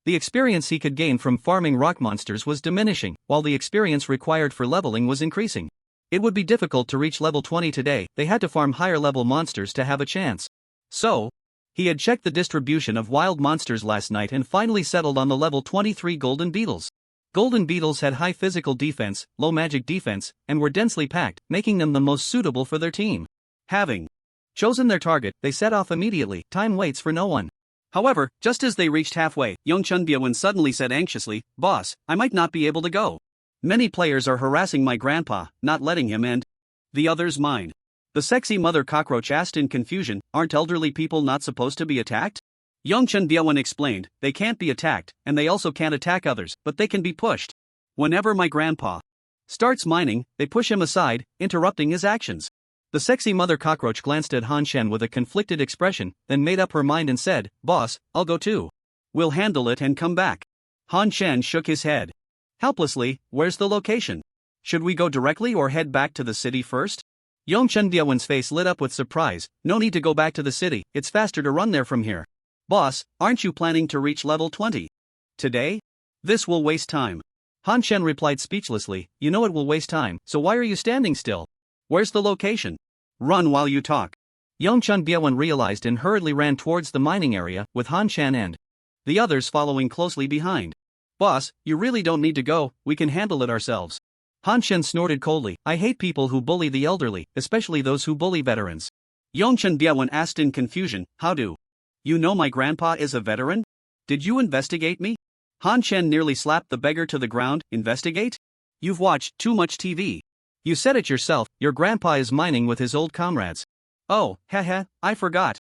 The experience he could gain from farming rock monsters was diminishing, while the experience required for leveling was increasing. It would be difficult to reach level 20 today, they had to farm higher-level monsters to have a chance. So, he had checked the distribution of wild monsters last night and finally settled on the level 23 golden beetles. Golden beetles had high physical defense, low magic defense, and were densely packed, making them the most suitable for their team. Having chosen their target, they set off immediately. Time waits for no one. However, just as they reached halfway, Yongchun Byewon suddenly said anxiously, "Boss, I might not be able to go. Many players are harassing my grandpa, not letting him and the others mine." The sexy mother cockroach asked in confusion, "Aren't elderly people not supposed to be attacked?" Yongchun Byewon explained, "They can't be attacked, and they also can't attack others, but they can be pushed. Whenever my grandpa starts mining, they push him aside, interrupting his actions." The sexy mother cockroach glanced at Han Shen with a conflicted expression, then made up her mind and said, "Boss, I'll go too. We'll handle it and come back." Han Shen shook his head helplessly. "Where's the location? Should we go directly or head back to the city first?" Yongchun Byewon's face lit up with surprise. "No need to go back to the city, it's faster to run there from here." "Boss, aren't you planning to reach level 20 today? This will waste time." Han Shen replied speechlessly, "You know it will waste time, so why are you standing still? Where's the location? Run while you talk." Yongchun Byewon realized and hurriedly ran towards the mining area, with Han Shen and the others following closely behind. "Boss, you really don't need to go, we can handle it ourselves." Han Shen snorted coldly, "I hate people who bully the elderly, especially those who bully veterans." Yongchun Byewon asked in confusion, "How do you know my grandpa is a veteran? Did you investigate me?" Han Shen nearly slapped the beggar to the ground. "Investigate? You've watched too much TV. You said it yourself, your grandpa is mining with his old comrades." "Oh, haha, I forgot."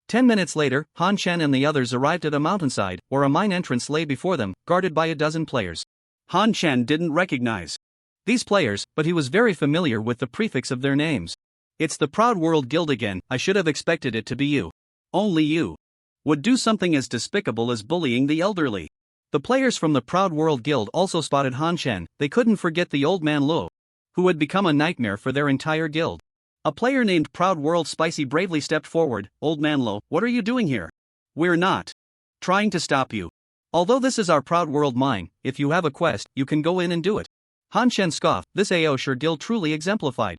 10 minutes later, Han Shen and the others arrived at a mountainside, where a mine entrance lay before them, guarded by a dozen players. Han Shen didn't recognize these players, but he was very familiar with the prefix of their names. "It's the Proud World Guild again, I should have expected it to be you. Only you would do something as despicable as bullying the elderly." The players from the Proud World Guild also spotted Han Shen. They couldn't forget the old man Luo, who had become a nightmare for their entire guild. A player named Proud World Spicy bravely stepped forward. "Old man Luo, what are you doing here? We're not trying to stop you. Although this is our Proud World mine, if you have a quest, you can go in and do it." Han Shen scoffed. This Aosher guild truly exemplified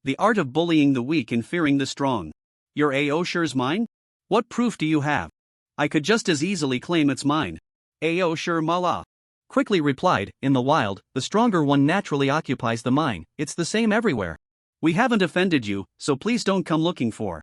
the art of bullying the weak and fearing the strong. "Your Aosher's mine? What proof do you have? I could just as easily claim it's mine." Aosher Mala quickly replied, "In the wild, the stronger one naturally occupies the mine, it's the same everywhere. We haven't offended you, so please don't come looking for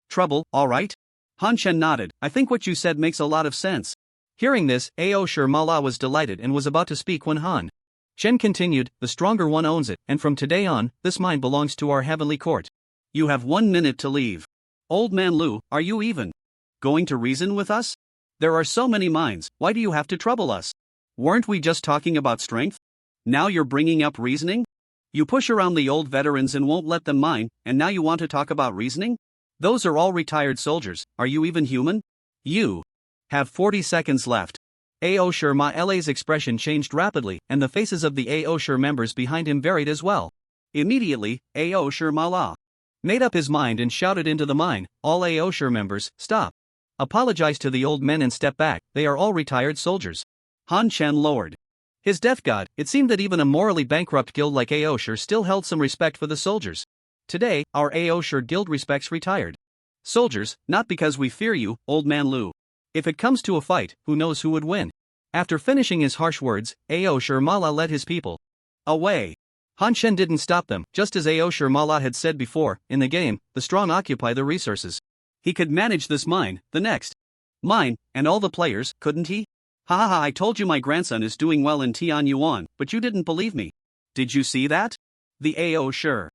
trouble, alright?" Han Shen nodded. "I think what you said makes a lot of sense." Hearing this, Aosher Mala was delighted and was about to speak when Han Shen continued, "The stronger one owns it, and from today on, this mine belongs to our heavenly court. You have 1 minute to leave." "Old man Lu, are you even going to reason with us? There are so many mines, why do you have to trouble us? Weren't we just talking about strength? Now you're bringing up reasoning? You push around the old veterans and won't let them mine, and now you want to talk about reasoning? Those are all retired soldiers, are you even human? You have 40 seconds left." Aosher Ma-La's expression changed rapidly, and the faces of the Aosher members behind him varied as well. Immediately, Aosher Ma-La made up his mind and shouted into the mine, "All Aosher members, stop. Apologize to the old men and step back, they are all retired soldiers." Han Shen lowered his death god. It seemed that even a morally bankrupt guild like Aosher still held some respect for the soldiers. "Today, our Aosher guild respects retired soldiers, not because we fear you, old man Lu. If it comes to a fight, who knows who would win?" After finishing his harsh words, Aosher Mala led his people away. Han Shen didn't stop them. Just as Aosher Mala had said before, in the game, the strong occupy the resources. He could manage this mine, the next mine, and all the players, couldn't he? "Ha ha ha, I told you my grandson is doing well in Tian Yuan, but you didn't believe me. Did you see that?" The Aosher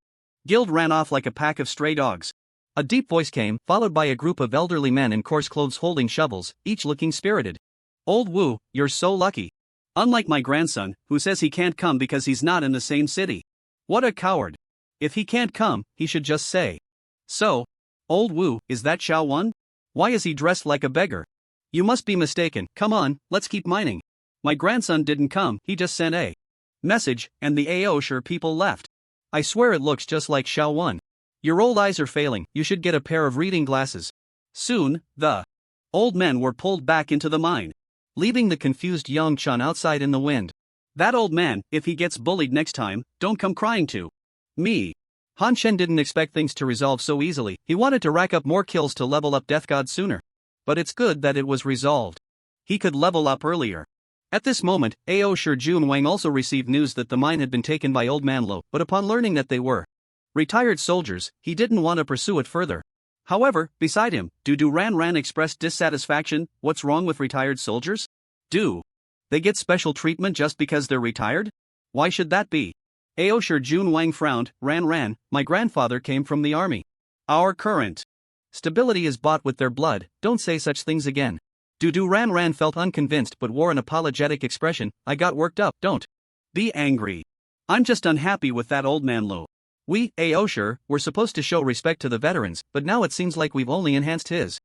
guild ran off like a pack of stray dogs. A deep voice came, followed by a group of elderly men in coarse clothes holding shovels, each looking spirited. "Old Wu, you're so lucky. Unlike my grandson, who says he can't come because he's not in the same city. What a coward. If he can't come, he should just say so." "Old Wu, is that Shaun? Why is he dressed like a beggar?" "You must be mistaken, come on, let's keep mining." "My grandson didn't come, he just sent a message, and the Aosher people left. I swear it looks just like Shaun. Your old eyes are failing, you should get a pair of reading glasses." Soon, the old men were pulled back into the mine, leaving the confused Yongchun outside in the wind. "That old man, if he gets bullied next time, don't come crying to me." Han Shen didn't expect things to resolve so easily. He wanted to rack up more kills to level up Death God sooner. But it's good that it was resolved. He could level up earlier. At this moment, Ao Shi Junwang also received news that the mine had been taken by Old Man Lo, but upon learning that they were retired soldiers, he didn't want to pursue it further. However, beside him, Du Ran Ran expressed dissatisfaction. What's wrong with retired soldiers? Do they get special treatment just because they're retired? Why should that be? Ao Shi Junwang frowned. Ran, my grandfather came from the army. Our current stability is bought with their blood, don't say such things again. Du Ran felt unconvinced but wore an apologetic expression. I got worked up, don't be angry. I'm just unhappy with that Old Man Lo. We, Ao Shi, were supposed to show respect to the veterans, but now it seems like we've only enhanced his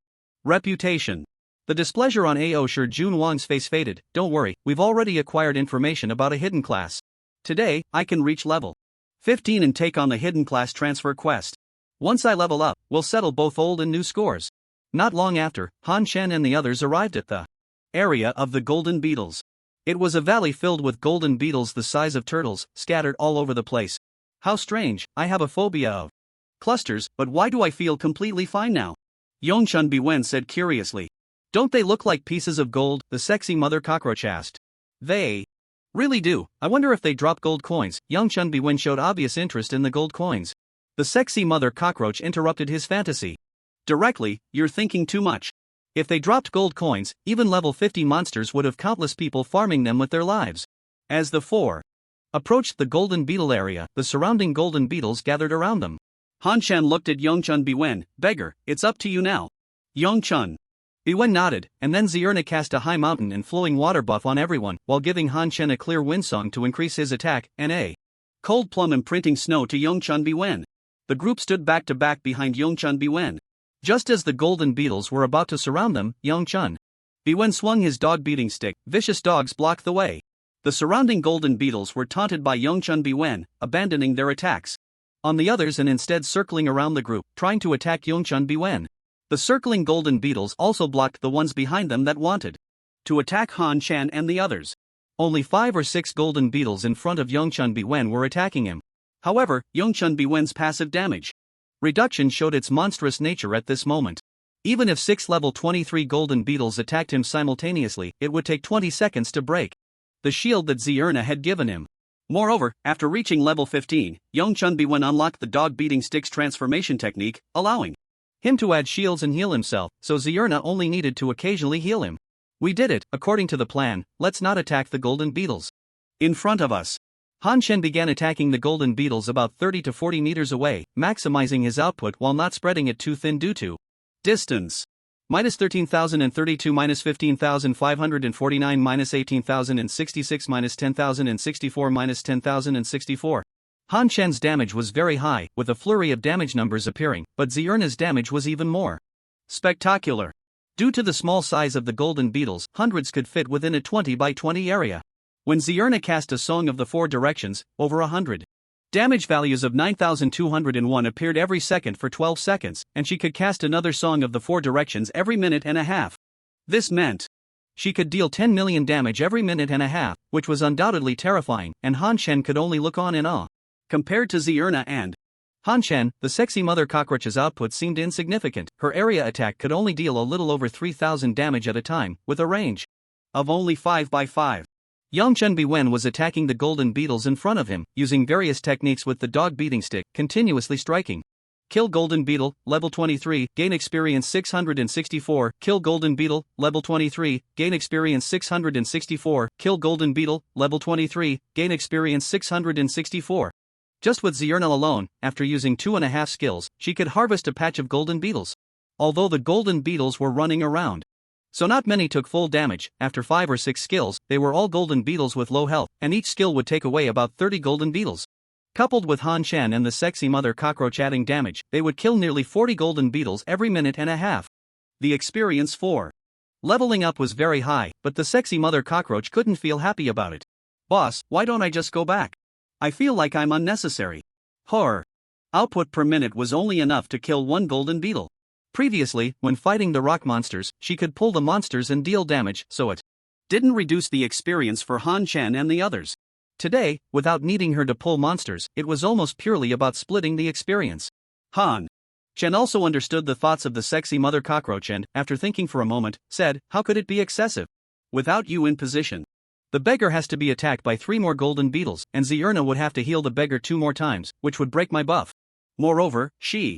reputation. The displeasure on Ao Shi Junwang's face faded. Don't worry, we've already acquired information about a hidden class. Today, I can reach level 15 and take on the hidden class transfer quest. Once I level up, we'll settle both old and new scores. Not long after, Han Chen and the others arrived at the area of the golden beetles. It was a valley filled with golden beetles the size of turtles, scattered all over the place. How strange, I have a phobia of clusters, but why do I feel completely fine now? Yongchun Biwen said curiously. Don't they look like pieces of gold? The sexy mother cockroach asked. They really do. I wonder if they drop gold coins. Yongchun Biwen showed obvious interest in the gold coins. The sexy mother cockroach interrupted his fantasy. Directly, you're thinking too much. If they dropped gold coins, even level 50 monsters would have countless people farming them with their lives. As the four approached the golden beetle area, the surrounding golden beetles gathered around them. Han Chen looked at Yongchun Biwen. Beggar, it's up to you now. Yongchun Biwen nodded, and then Zierna cast a high mountain and flowing water buff on everyone, while giving Han Chen a clear wind song to increase his attack, and a cold plum imprinting snow to Yongchun Biwen. The group stood back to back behind Yongchun Biwen. Just as the golden beetles were about to surround them, Yongchun Biwen swung his dog beating stick. Vicious dogs blocked the way. The surrounding golden beetles were taunted by Yongchun Biwen, abandoning their attacks on the others and instead circling around the group, trying to attack Yongchun Biwen. The circling golden beetles also blocked the ones behind them that wanted to attack Han Chen and the others. Only 5 or 6 golden beetles in front of Yongchun Biwen were attacking him. However, Yongchun Biwen's passive damage reduction showed its monstrous nature at this moment. Even if 6 level 23 golden beetles attacked him simultaneously, it would take 20 seconds to break the shield that Zierna had given him. Moreover, after reaching level 15, Yongchun Biwen unlocked the dog beating stick's transformation technique, allowing him to add shields and heal himself, so Zierna only needed to occasionally heal him. We did it, according to the plan. Let's not attack the golden beetles in front of us. Han Chen began attacking the golden beetles about 30 to 40 meters away, maximizing his output while not spreading it too thin due to distance. Minus 13,032, minus 15,549, minus 18,066, minus 10,064, minus 10,064. Han Chen's damage was very high, with a flurry of damage numbers appearing, but Zierna's damage was even more spectacular. Due to the small size of the golden beetles, hundreds could fit within a 20 by 20 area. When Zierna cast a Song of the Four Directions, over 100 damage values of 9,201 appeared every second for 12 seconds, and she could cast another Song of the Four Directions every minute and a half. This meant she could deal 10 million damage every minute and a half, which was undoubtedly terrifying, and Han Chen could only look on in awe. Compared to Zierna and Han Chen, the sexy mother cockroach's output seemed insignificant. Her area attack could only deal a little over 3,000 damage at a time, with a range of only 5 by 5. Yongchun Biwen was attacking the golden beetles in front of him, using various techniques with the dog beating stick, continuously striking. Kill golden beetle, level 23, gain experience 664. Kill golden beetle, level 23, gain experience 664. Kill golden beetle, level 23, gain experience 664. Just with Zierna alone, after using 2.5 skills, she could harvest a patch of golden beetles. Although the golden beetles were running around, so not many took full damage. After 5 or 6 skills, they were all golden beetles with low health, and each skill would take away about 30 golden beetles. Coupled with Han Chen and the sexy mother cockroach adding damage, they would kill nearly 40 golden beetles every minute and a half. The experience for leveling up was very high, but the sexy mother cockroach couldn't feel happy about it. Boss, why don't I just go back? I feel like I'm unnecessary. Her output per minute was only enough to kill 1 golden beetle. Previously, when fighting the rock monsters, she could pull the monsters and deal damage, so it didn't reduce the experience for Han Chen and the others. Today, without needing her to pull monsters, it was almost purely about splitting the experience. Han Chen also understood the thoughts of the sexy mother cockroach and, after thinking for a moment, said, how could it be excessive? Without you in position, The beggar has to be attacked by 3 more golden beetles, and Zierna would have to heal the beggar 2 more times, which would break my buff. Moreover, she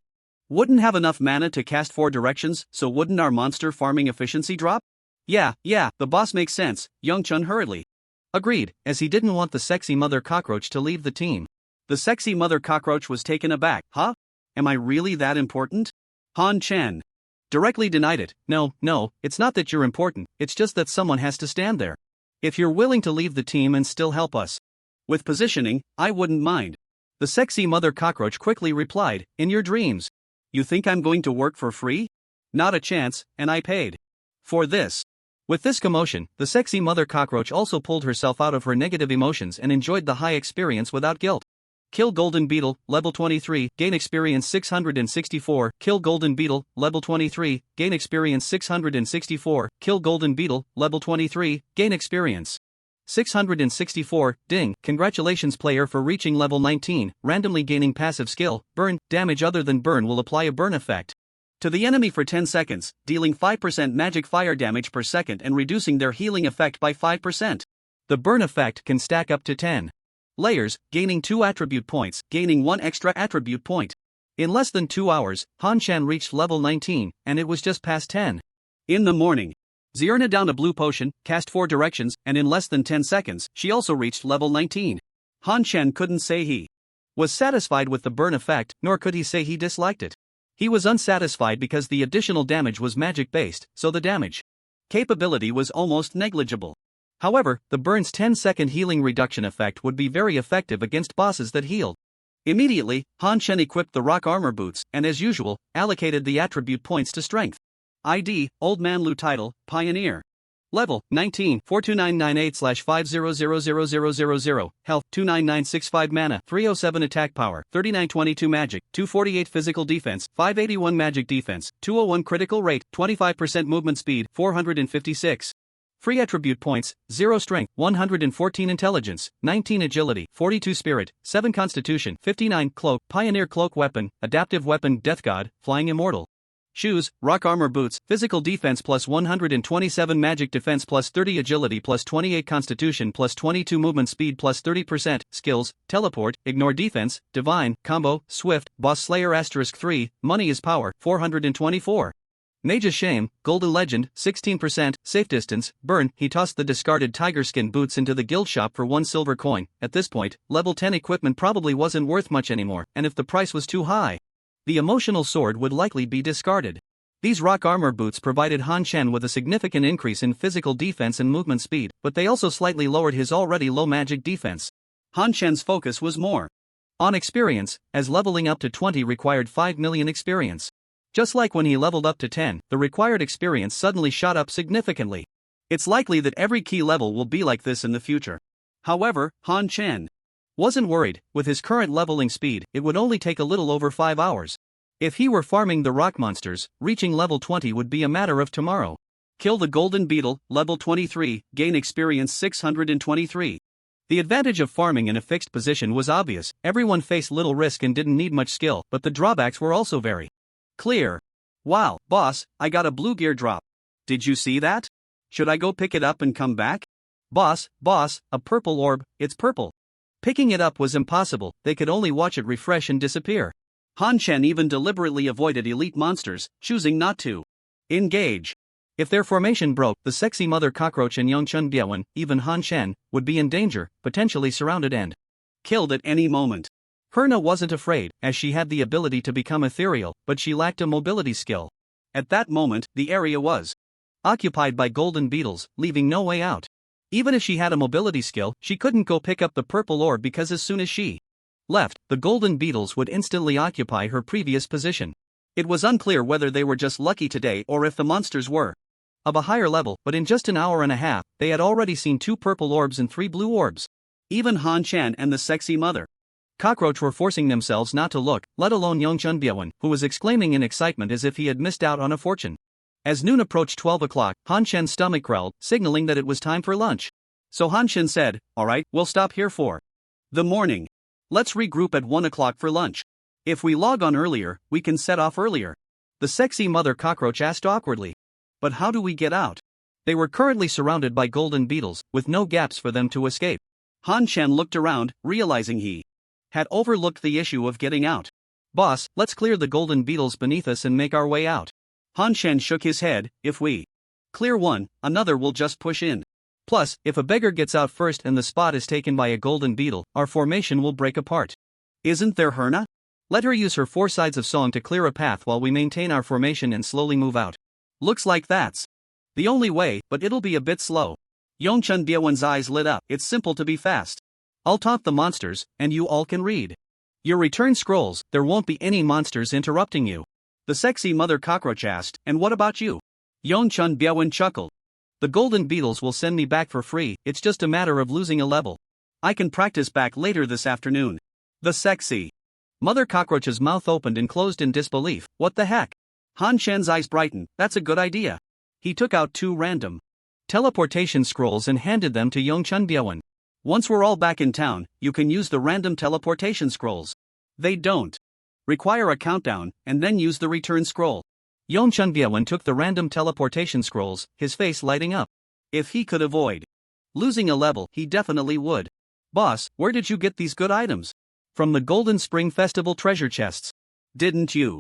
wouldn't have enough mana to cast 4 directions, so wouldn't our monster farming efficiency drop? Yeah, the boss makes sense, Youngchun hurriedly agreed, as he didn't want the sexy mother cockroach to leave the team. The sexy mother cockroach was taken aback. Huh? Am I really that important? Han Chen directly denied it. No, it's not that you're important, it's just that someone has to stand there. If you're willing to leave the team and still help us with positioning, I wouldn't mind. The sexy mother cockroach quickly replied, in your dreams. You think I'm going to work for free? Not a chance, and I paid for this. With this commotion, the sexy mother cockroach also pulled herself out of her negative emotions and enjoyed the high experience without guilt. Kill Golden Beetle, level 23, gain experience 664. Kill Golden Beetle, level 23, gain experience 664. Kill Golden Beetle, level 23, gain experience 664. Ding, congratulations player for reaching level 19, randomly gaining passive skill, burn, damage other than burn will apply a burn effect to the enemy for 10 seconds, dealing 5% magic fire damage per second and reducing their healing effect by 5%. The burn effect can stack up to 10 layers, gaining 2 attribute points, gaining 1 extra attribute point. In less than 2 hours, Han Shan reached level 19, and it was just past 10 in the morning. Zierna downed a blue potion, cast 4 directions, and in less than 10 seconds, she also reached level 19. Han Shan couldn't say he was satisfied with the burn effect, nor could he say he disliked it. He was unsatisfied because the additional damage was magic-based, so the damage capability was almost negligible. However, the burn's 10-second healing reduction effect would be very effective against bosses that healed. Immediately, Han Shen equipped the rock armor boots and as usual, allocated the attribute points to strength. ID, Old Man Lu title, Pioneer. Level, 19, 42998/500000. Health, 29965 mana, 307 attack power, 3922 magic, 248 physical defense, 581 magic defense, 201 critical rate, 25% movement speed, 456. Free attribute points, 0 strength, 114 intelligence, 19 agility, 42 spirit, 7 constitution, 59 cloak, pioneer cloak weapon, adaptive weapon, death god, flying immortal. Shoes, rock armor boots, physical defense plus 127 magic defense plus 30 agility plus 28 constitution plus 22 movement speed plus 30%, skills, teleport, ignore defense, divine, combo, swift, boss slayer *3, money is power, 424. Mage's Shame, Golden Legend, 16%, safe distance, burn. He tossed the discarded tiger skin boots into the guild shop for 1 silver coin. At this point, level 10 equipment probably wasn't worth much anymore, and if the price was too high, the emotional sword would likely be discarded. These rock armor boots provided Han Shen with a significant increase in physical defense and movement speed, but they also slightly lowered his already low magic defense. Han Shen's focus was more on experience, as leveling up to 20 required 5 million experience. Just like when he leveled up to 10, the required experience suddenly shot up significantly. It's likely that every key level will be like this in the future. However, Han Chen wasn't worried. With his current leveling speed, it would only take a little over 5 hours. If he were farming the rock monsters, reaching level 20 would be a matter of tomorrow. Kill the Golden Beetle, level 23, gain experience 623. The advantage of farming in a fixed position was obvious. Everyone faced little risk and didn't need much skill, but the drawbacks were also very clear. Wow, boss, I got a blue gear drop. Did you see that? Should I go pick it up and come back? Boss, a purple orb, it's purple. Picking it up was impossible, they could only watch it refresh and disappear. Han Chen even deliberately avoided elite monsters, choosing not to engage. If their formation broke, the sexy mother cockroach and Yongchun Biawen, even Han Chen, would be in danger, potentially surrounded and killed at any moment. Herna wasn't afraid, as she had the ability to become ethereal, but she lacked a mobility skill. At that moment, the area was occupied by golden beetles, leaving no way out. Even if she had a mobility skill, she couldn't go pick up the purple orb because as soon as she left, the golden beetles would instantly occupy her previous position. It was unclear whether they were just lucky today or if the monsters were of a higher level, but in just an hour and a half, they had already seen 2 purple orbs and 3 blue orbs. Even Han Chen and the sexy mother cockroach were forcing themselves not to look, let alone Yongchun Biawen, who was exclaiming in excitement as if he had missed out on a fortune. As noon approached 12 o'clock, Han Shen's stomach growled, signaling that it was time for lunch. So Han Shen said, alright, we'll stop here for the morning. Let's regroup at 1 o'clock for lunch. If we log on earlier, we can set off earlier. The sexy mother cockroach asked awkwardly. But how do we get out? They were currently surrounded by golden beetles, with no gaps for them to escape. Han Chen looked around, realizing he had overlooked the issue of getting out. Boss, let's clear the golden beetles beneath us and make our way out. Han Chen shook his head. If we clear one, another will just push in. Plus, if a beggar gets out first and the spot is taken by a golden beetle, our formation will break apart. Isn't there Herna? Let her use her 4 sides of song to clear a path while we maintain our formation and slowly move out. Looks like that's the only way, but it'll be a bit slow. Yongchun Biewen's eyes lit up. It's simple to be fast. I'll taunt the monsters, and you all can read your return scrolls. There won't be any monsters interrupting you. The sexy mother cockroach asked, and what about you? Yongchun Biewen chuckled. The golden beetles will send me back for free, it's just a matter of losing a level. I can practice back later this afternoon. The sexy mother cockroach's mouth opened and closed in disbelief. What the heck? Han Chen's eyes brightened. That's a good idea. He took out 2 random teleportation scrolls and handed them to Yongchun Biewen. Once we're all back in town, you can use the random teleportation scrolls. They don't require a countdown, and then use the return scroll. Yongchun Biewen took the random teleportation scrolls, his face lighting up. If he could avoid losing a level, he definitely would. Boss, where did you get these good items? From the Golden Spring Festival treasure chests. Didn't you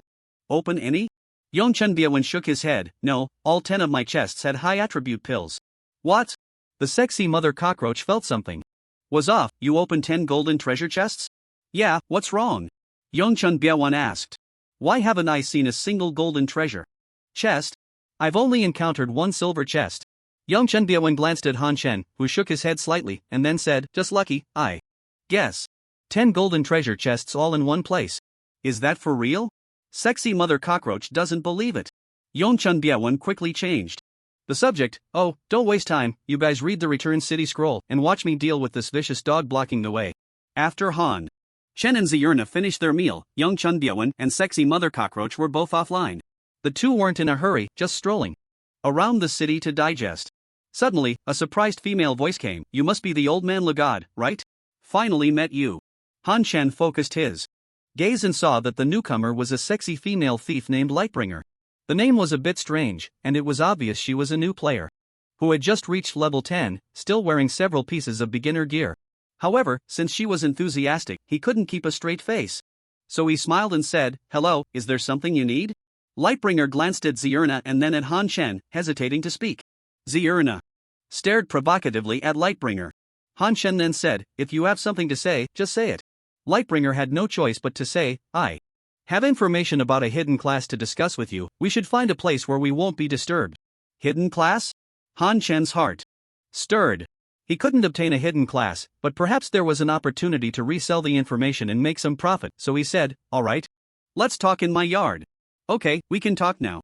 open any? Yongchun Biewen shook his head. No, all 10 of my chests had high attribute pills. What? The sexy mother cockroach felt something was off. You opened 10 golden treasure chests? Yeah, what's wrong? Yongchun Biewen asked. Why haven't I seen a single golden treasure chest? I've only encountered 1 silver chest. Yongchun Biewen glanced at Han Chen, who shook his head slightly, and then said, just lucky, I guess. 10 golden treasure chests all in one place. Is that for real? Sexy mother cockroach doesn't believe it. Yongchun Biewen quickly changed the subject. Oh, don't waste time, you guys read the Return City scroll and watch me deal with this vicious dog blocking the way. After Han Chen and Zierna finished their meal, Yongchun Biewen and sexy mother cockroach were both offline. The two weren't in a hurry, just strolling around the city to digest. Suddenly, a surprised female voice came. You must be the old man Legod, right? Finally met you. Han Chen focused his gaze and saw that the newcomer was a sexy female thief named Lightbringer. The name was a bit strange, and it was obvious she was a new player who had just reached level 10, still wearing several pieces of beginner gear. However, since she was enthusiastic, he couldn't keep a straight face. So he smiled and said, hello, is there something you need? Lightbringer glanced at Zierna and then at Han Chen, hesitating to speak. Zierna stared provocatively at Lightbringer. Han Chen then said, if you have something to say, just say it. Lightbringer had no choice but to say, I have information about a hidden class to discuss with you. We should find a place where we won't be disturbed. Hidden class? Han Chen's heart stirred. He couldn't obtain a hidden class, but perhaps there was an opportunity to resell the information and make some profit, so he said, all right. Let's talk in my yard. Okay, we can talk now.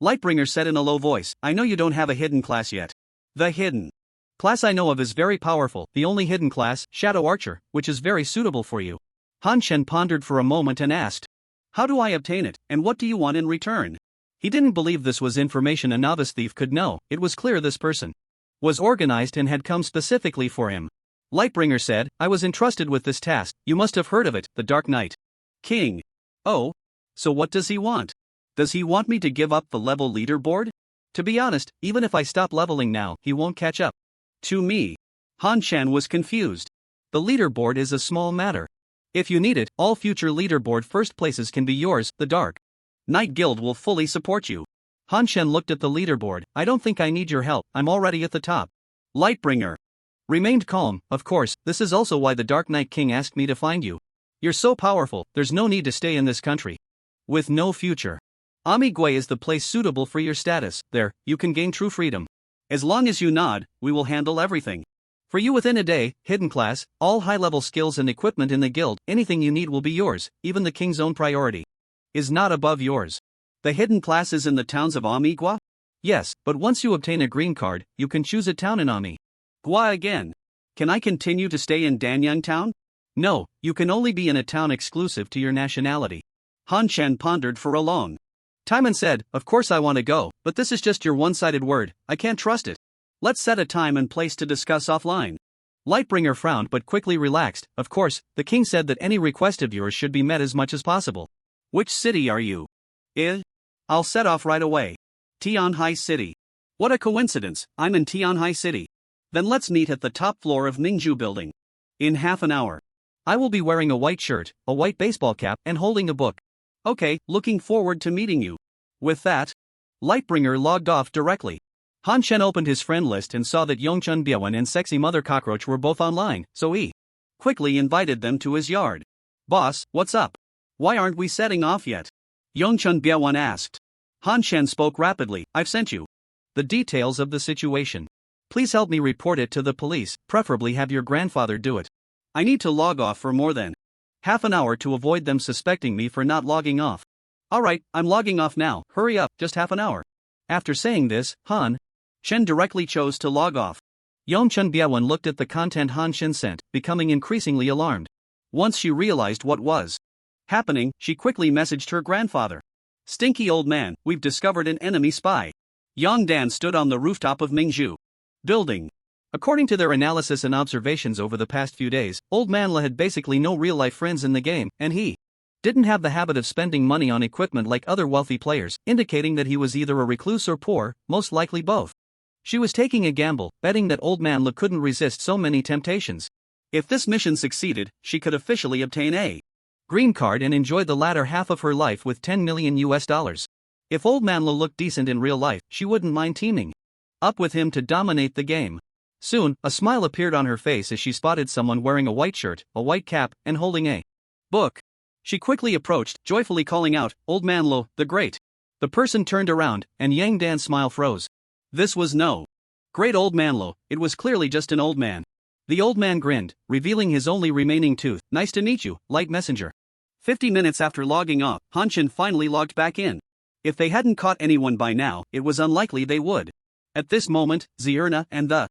Lightbringer said in a low voice, I know you don't have a hidden class yet. The hidden class I know of is very powerful, the only hidden class, Shadow Archer, which is very suitable for you. Han Chen pondered for a moment and asked, how do I obtain it, and what do you want in return? He didn't believe this was information a novice thief could know. It was clear this person was organized and had come specifically for him. Lightbringer said, I was entrusted with this task. You must have heard of it, the Dark Knight King. Oh? So what does he want? Does he want me to give up the level leaderboard? To be honest, even if I stop leveling now, he won't catch up to me. Han Chen was confused. The leaderboard is a small matter. If you need it, all future leaderboard first places can be yours. The Dark Knight Guild will fully support you. Han Chen looked at the leaderboard. I don't think I need your help, I'm already at the top. Lightbringer remained calm. Of course, this is also why the Dark Knight King asked me to find you. You're so powerful, there's no need to stay in this country with no future. Amigui is the place suitable for your status. There, you can gain true freedom. As long as you nod, we will handle everything. For you within a day, hidden class, all high-level skills and equipment in the guild, anything you need will be yours, even the king's own priority is not above yours. The hidden class is in the towns of Amigua? Yes, but once you obtain a green card, you can choose a town in Amigua again. Can I continue to stay in Danyang town? No, you can only be in a town exclusive to your nationality. Han Chen pondered for a long time and said, of course I want to go, but this is just your one-sided word, I can't trust it. Let's set a time and place to discuss offline. Lightbringer frowned but quickly relaxed. Of course, the king said that any request of yours should be met as much as possible. Which city are you? I'll set off right away. Tianhai City. What a coincidence, I'm in Tianhai City. Then let's meet at the top floor of Mingju Building. In half an hour. I will be wearing a white shirt, a white baseball cap, and holding a book. Okay, looking forward to meeting you. With that, Lightbringer logged off directly. Han Shen opened his friend list and saw that Yongchun Byewan and Sexy Mother Cockroach were both online, so he quickly invited them to his yard. Boss, what's up? Why aren't we setting off yet? Yongchun Byewan asked. Han Shen spoke rapidly, I've sent you the details of the situation. Please help me report it to the police, preferably have your grandfather do it. I need to log off for more than half an hour to avoid them suspecting me for not logging off. Alright, I'm logging off now, hurry up, just half an hour. After saying this, Han Shen directly chose to log off. Yongchun Byewan looked at the content Han Shen sent, becoming increasingly alarmed. Once she realized what was happening, she quickly messaged her grandfather. Stinky old man, we've discovered an enemy spy. Yang Dan stood on the rooftop of Mingju Building. According to their analysis and observations over the past few days, Old Manhwa had basically no real-life friends in the game, and he didn't have the habit of spending money on equipment like other wealthy players, indicating that he was either a recluse or poor, most likely both. She was taking a gamble, betting that Old Manhwa couldn't resist so many temptations. If this mission succeeded, she could officially obtain a green card and enjoy the latter half of her life with $10 million. If Old Manhwa looked decent in real life, she wouldn't mind teaming up with him to dominate the game. Soon, a smile appeared on her face as she spotted someone wearing a white shirt, a white cap, and holding a book. She quickly approached, joyfully calling out, Old Manhwa, the Great. The person turned around, and Yang Dan's smile froze. This was no great Old Manhwa, it was clearly just an old man. The old man grinned, revealing his only remaining tooth. Nice to meet you, Light Messenger. 50 minutes after logging off, Han Shen finally logged back in. If they hadn't caught anyone by now, it was unlikely they would. At this moment, Zierna and the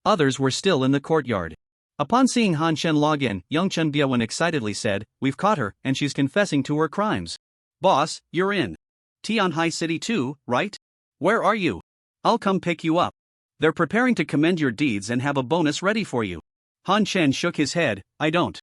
others were still in the courtyard. Upon seeing Han Shen log in, Yongchun Byewan excitedly said, We've caught her, and she's confessing to her crimes. Boss, you're in Tianhai City too, right? Where are you? I'll come pick you up. They're preparing to commend your deeds and have a bonus ready for you. Han Shen shook his head, I don't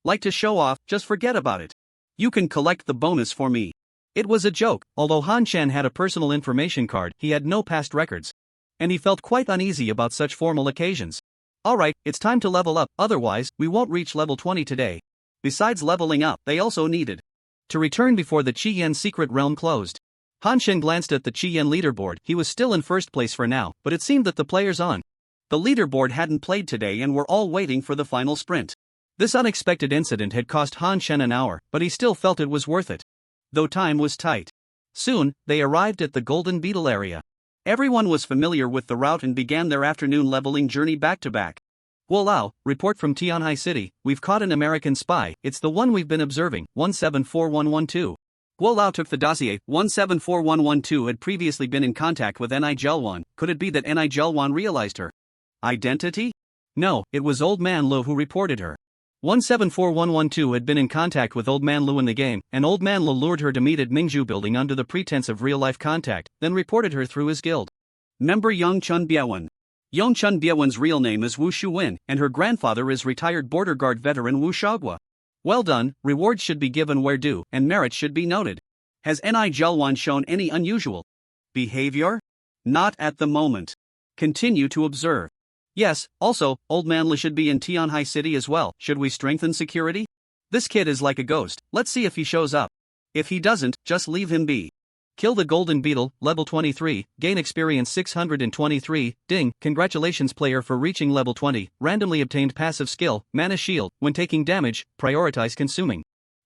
like to show off, just forget about it. You can collect the bonus for me. It was a joke. Although Han Shen had a personal information card, he had no past records. And he felt quite uneasy about such formal occasions. Alright, it's time to level up, otherwise, we won't reach level 20 today. Besides leveling up, they also needed to return before the Chi-Yen secret realm closed. Han Shen glanced at the Chi-Yen leaderboard. He was still in first place for now, but it seemed that the players on the leaderboard hadn't played today and were all waiting for the final sprint. This unexpected incident had cost Han Shen an hour, but he still felt it was worth it. Though time was tight. Soon, they arrived at the Golden Beetle area. Everyone was familiar with the route and began their afternoon leveling journey back-to-back. Wolao, report from Tianhai City, we've caught an American spy, it's the one we've been observing, 174112. Wolao took the dossier. 174112 had previously been in contact with Ni Jelwan. Could it be that Ni Jelwan realized her identity? No, it was Old Man Lu who reported her. 174112 had been in contact with Old Man Lu in the game, and Old Man Lu lured her to meet at Mingju Building under the pretense of real-life contact, then reported her through his guild member Yongchun Byewan. Yongchun Byewan's real name is Wu Shuwen, and her grandfather is retired border guard veteran Wu Shagwa. Well done, rewards should be given where due, and merit should be noted. Has Ni Jelwan shown any unusual behavior? Not at the moment. Continue to observe. Yes, also, Old Man Lu should be in Tianhai City as well. Should we strengthen security? This kid is like a ghost, let's see if he shows up. If he doesn't, just leave him be. Kill the Golden Beetle, level 23, gain experience 623, ding, congratulations player for reaching level 20, randomly obtained passive skill, Mana Shield, when taking damage, prioritize consuming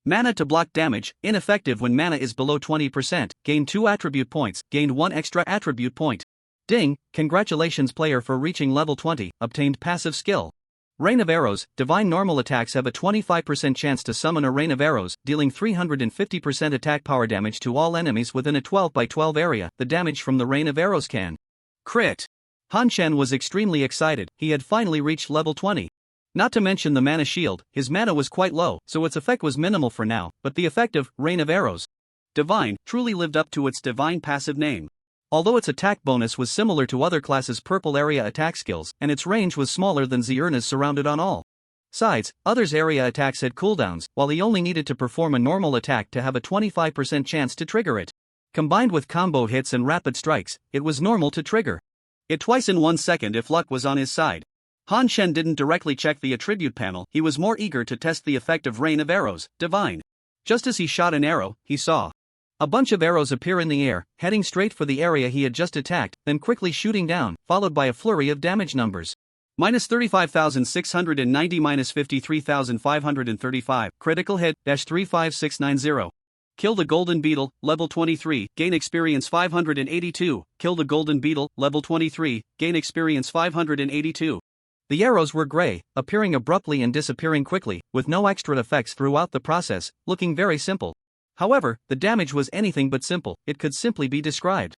mana to block damage, ineffective when mana is below 20%, gain 2 attribute points, gained 1 extra attribute point. Ding, congratulations player for reaching level 20, obtained passive skill. Rain of Arrows, divine normal attacks have a 25% chance to summon a rain of arrows, dealing 350% attack power damage to all enemies within a 12 by 12 area. The damage from the rain of arrows can crit. Han Shen was extremely excited, he had finally reached level 20. Not to mention the mana shield, his mana was quite low, so its effect was minimal for now, but the effect of rain of arrows divine truly lived up to its divine passive name. Although its attack bonus was similar to other classes' purple area attack skills, and its range was smaller than Zierna's surrounded on all sides, others' area attacks had cooldowns, while he only needed to perform a normal attack to have a 25% chance to trigger it. Combined with combo hits and rapid strikes, it was normal to trigger. It twice in 1 second if luck was on his side. Han Shen didn't directly check the attribute panel, he was more eager to test the effect of rain of arrows, divine. Just as he shot an arrow, he saw a bunch of arrows appear in the air, heading straight for the area he had just attacked, then quickly shooting down, followed by a flurry of damage numbers. Minus 35,690 minus 53,535, critical hit, -35690. Kill the Golden Beetle, level 23, gain experience 582, kill the Golden Beetle, level 23, gain experience 582. The arrows were gray, appearing abruptly and disappearing quickly, with no extra effects throughout the process, looking very simple. However, the damage was anything but simple, it could simply be described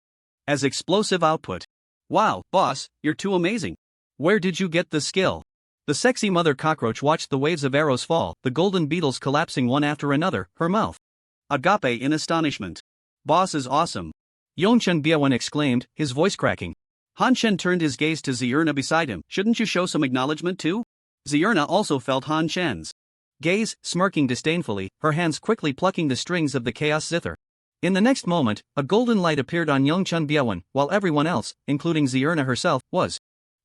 as explosive output. Wow, boss, you're too amazing. Where did you get the skill? The sexy mother cockroach watched the waves of arrows fall, the golden beetles collapsing one after another, her mouth agape in astonishment. Boss is awesome. Yongchen Biawen exclaimed, his voice cracking. Han Shen turned his gaze to Zierna beside him. Shouldn't you show some acknowledgement too? Zierna also felt Han Shen's gaze, smirking disdainfully, her hands quickly plucking the strings of the chaos zither. In the next moment, a golden light appeared on Yongchen Biawen, while everyone else, including Zierna herself, was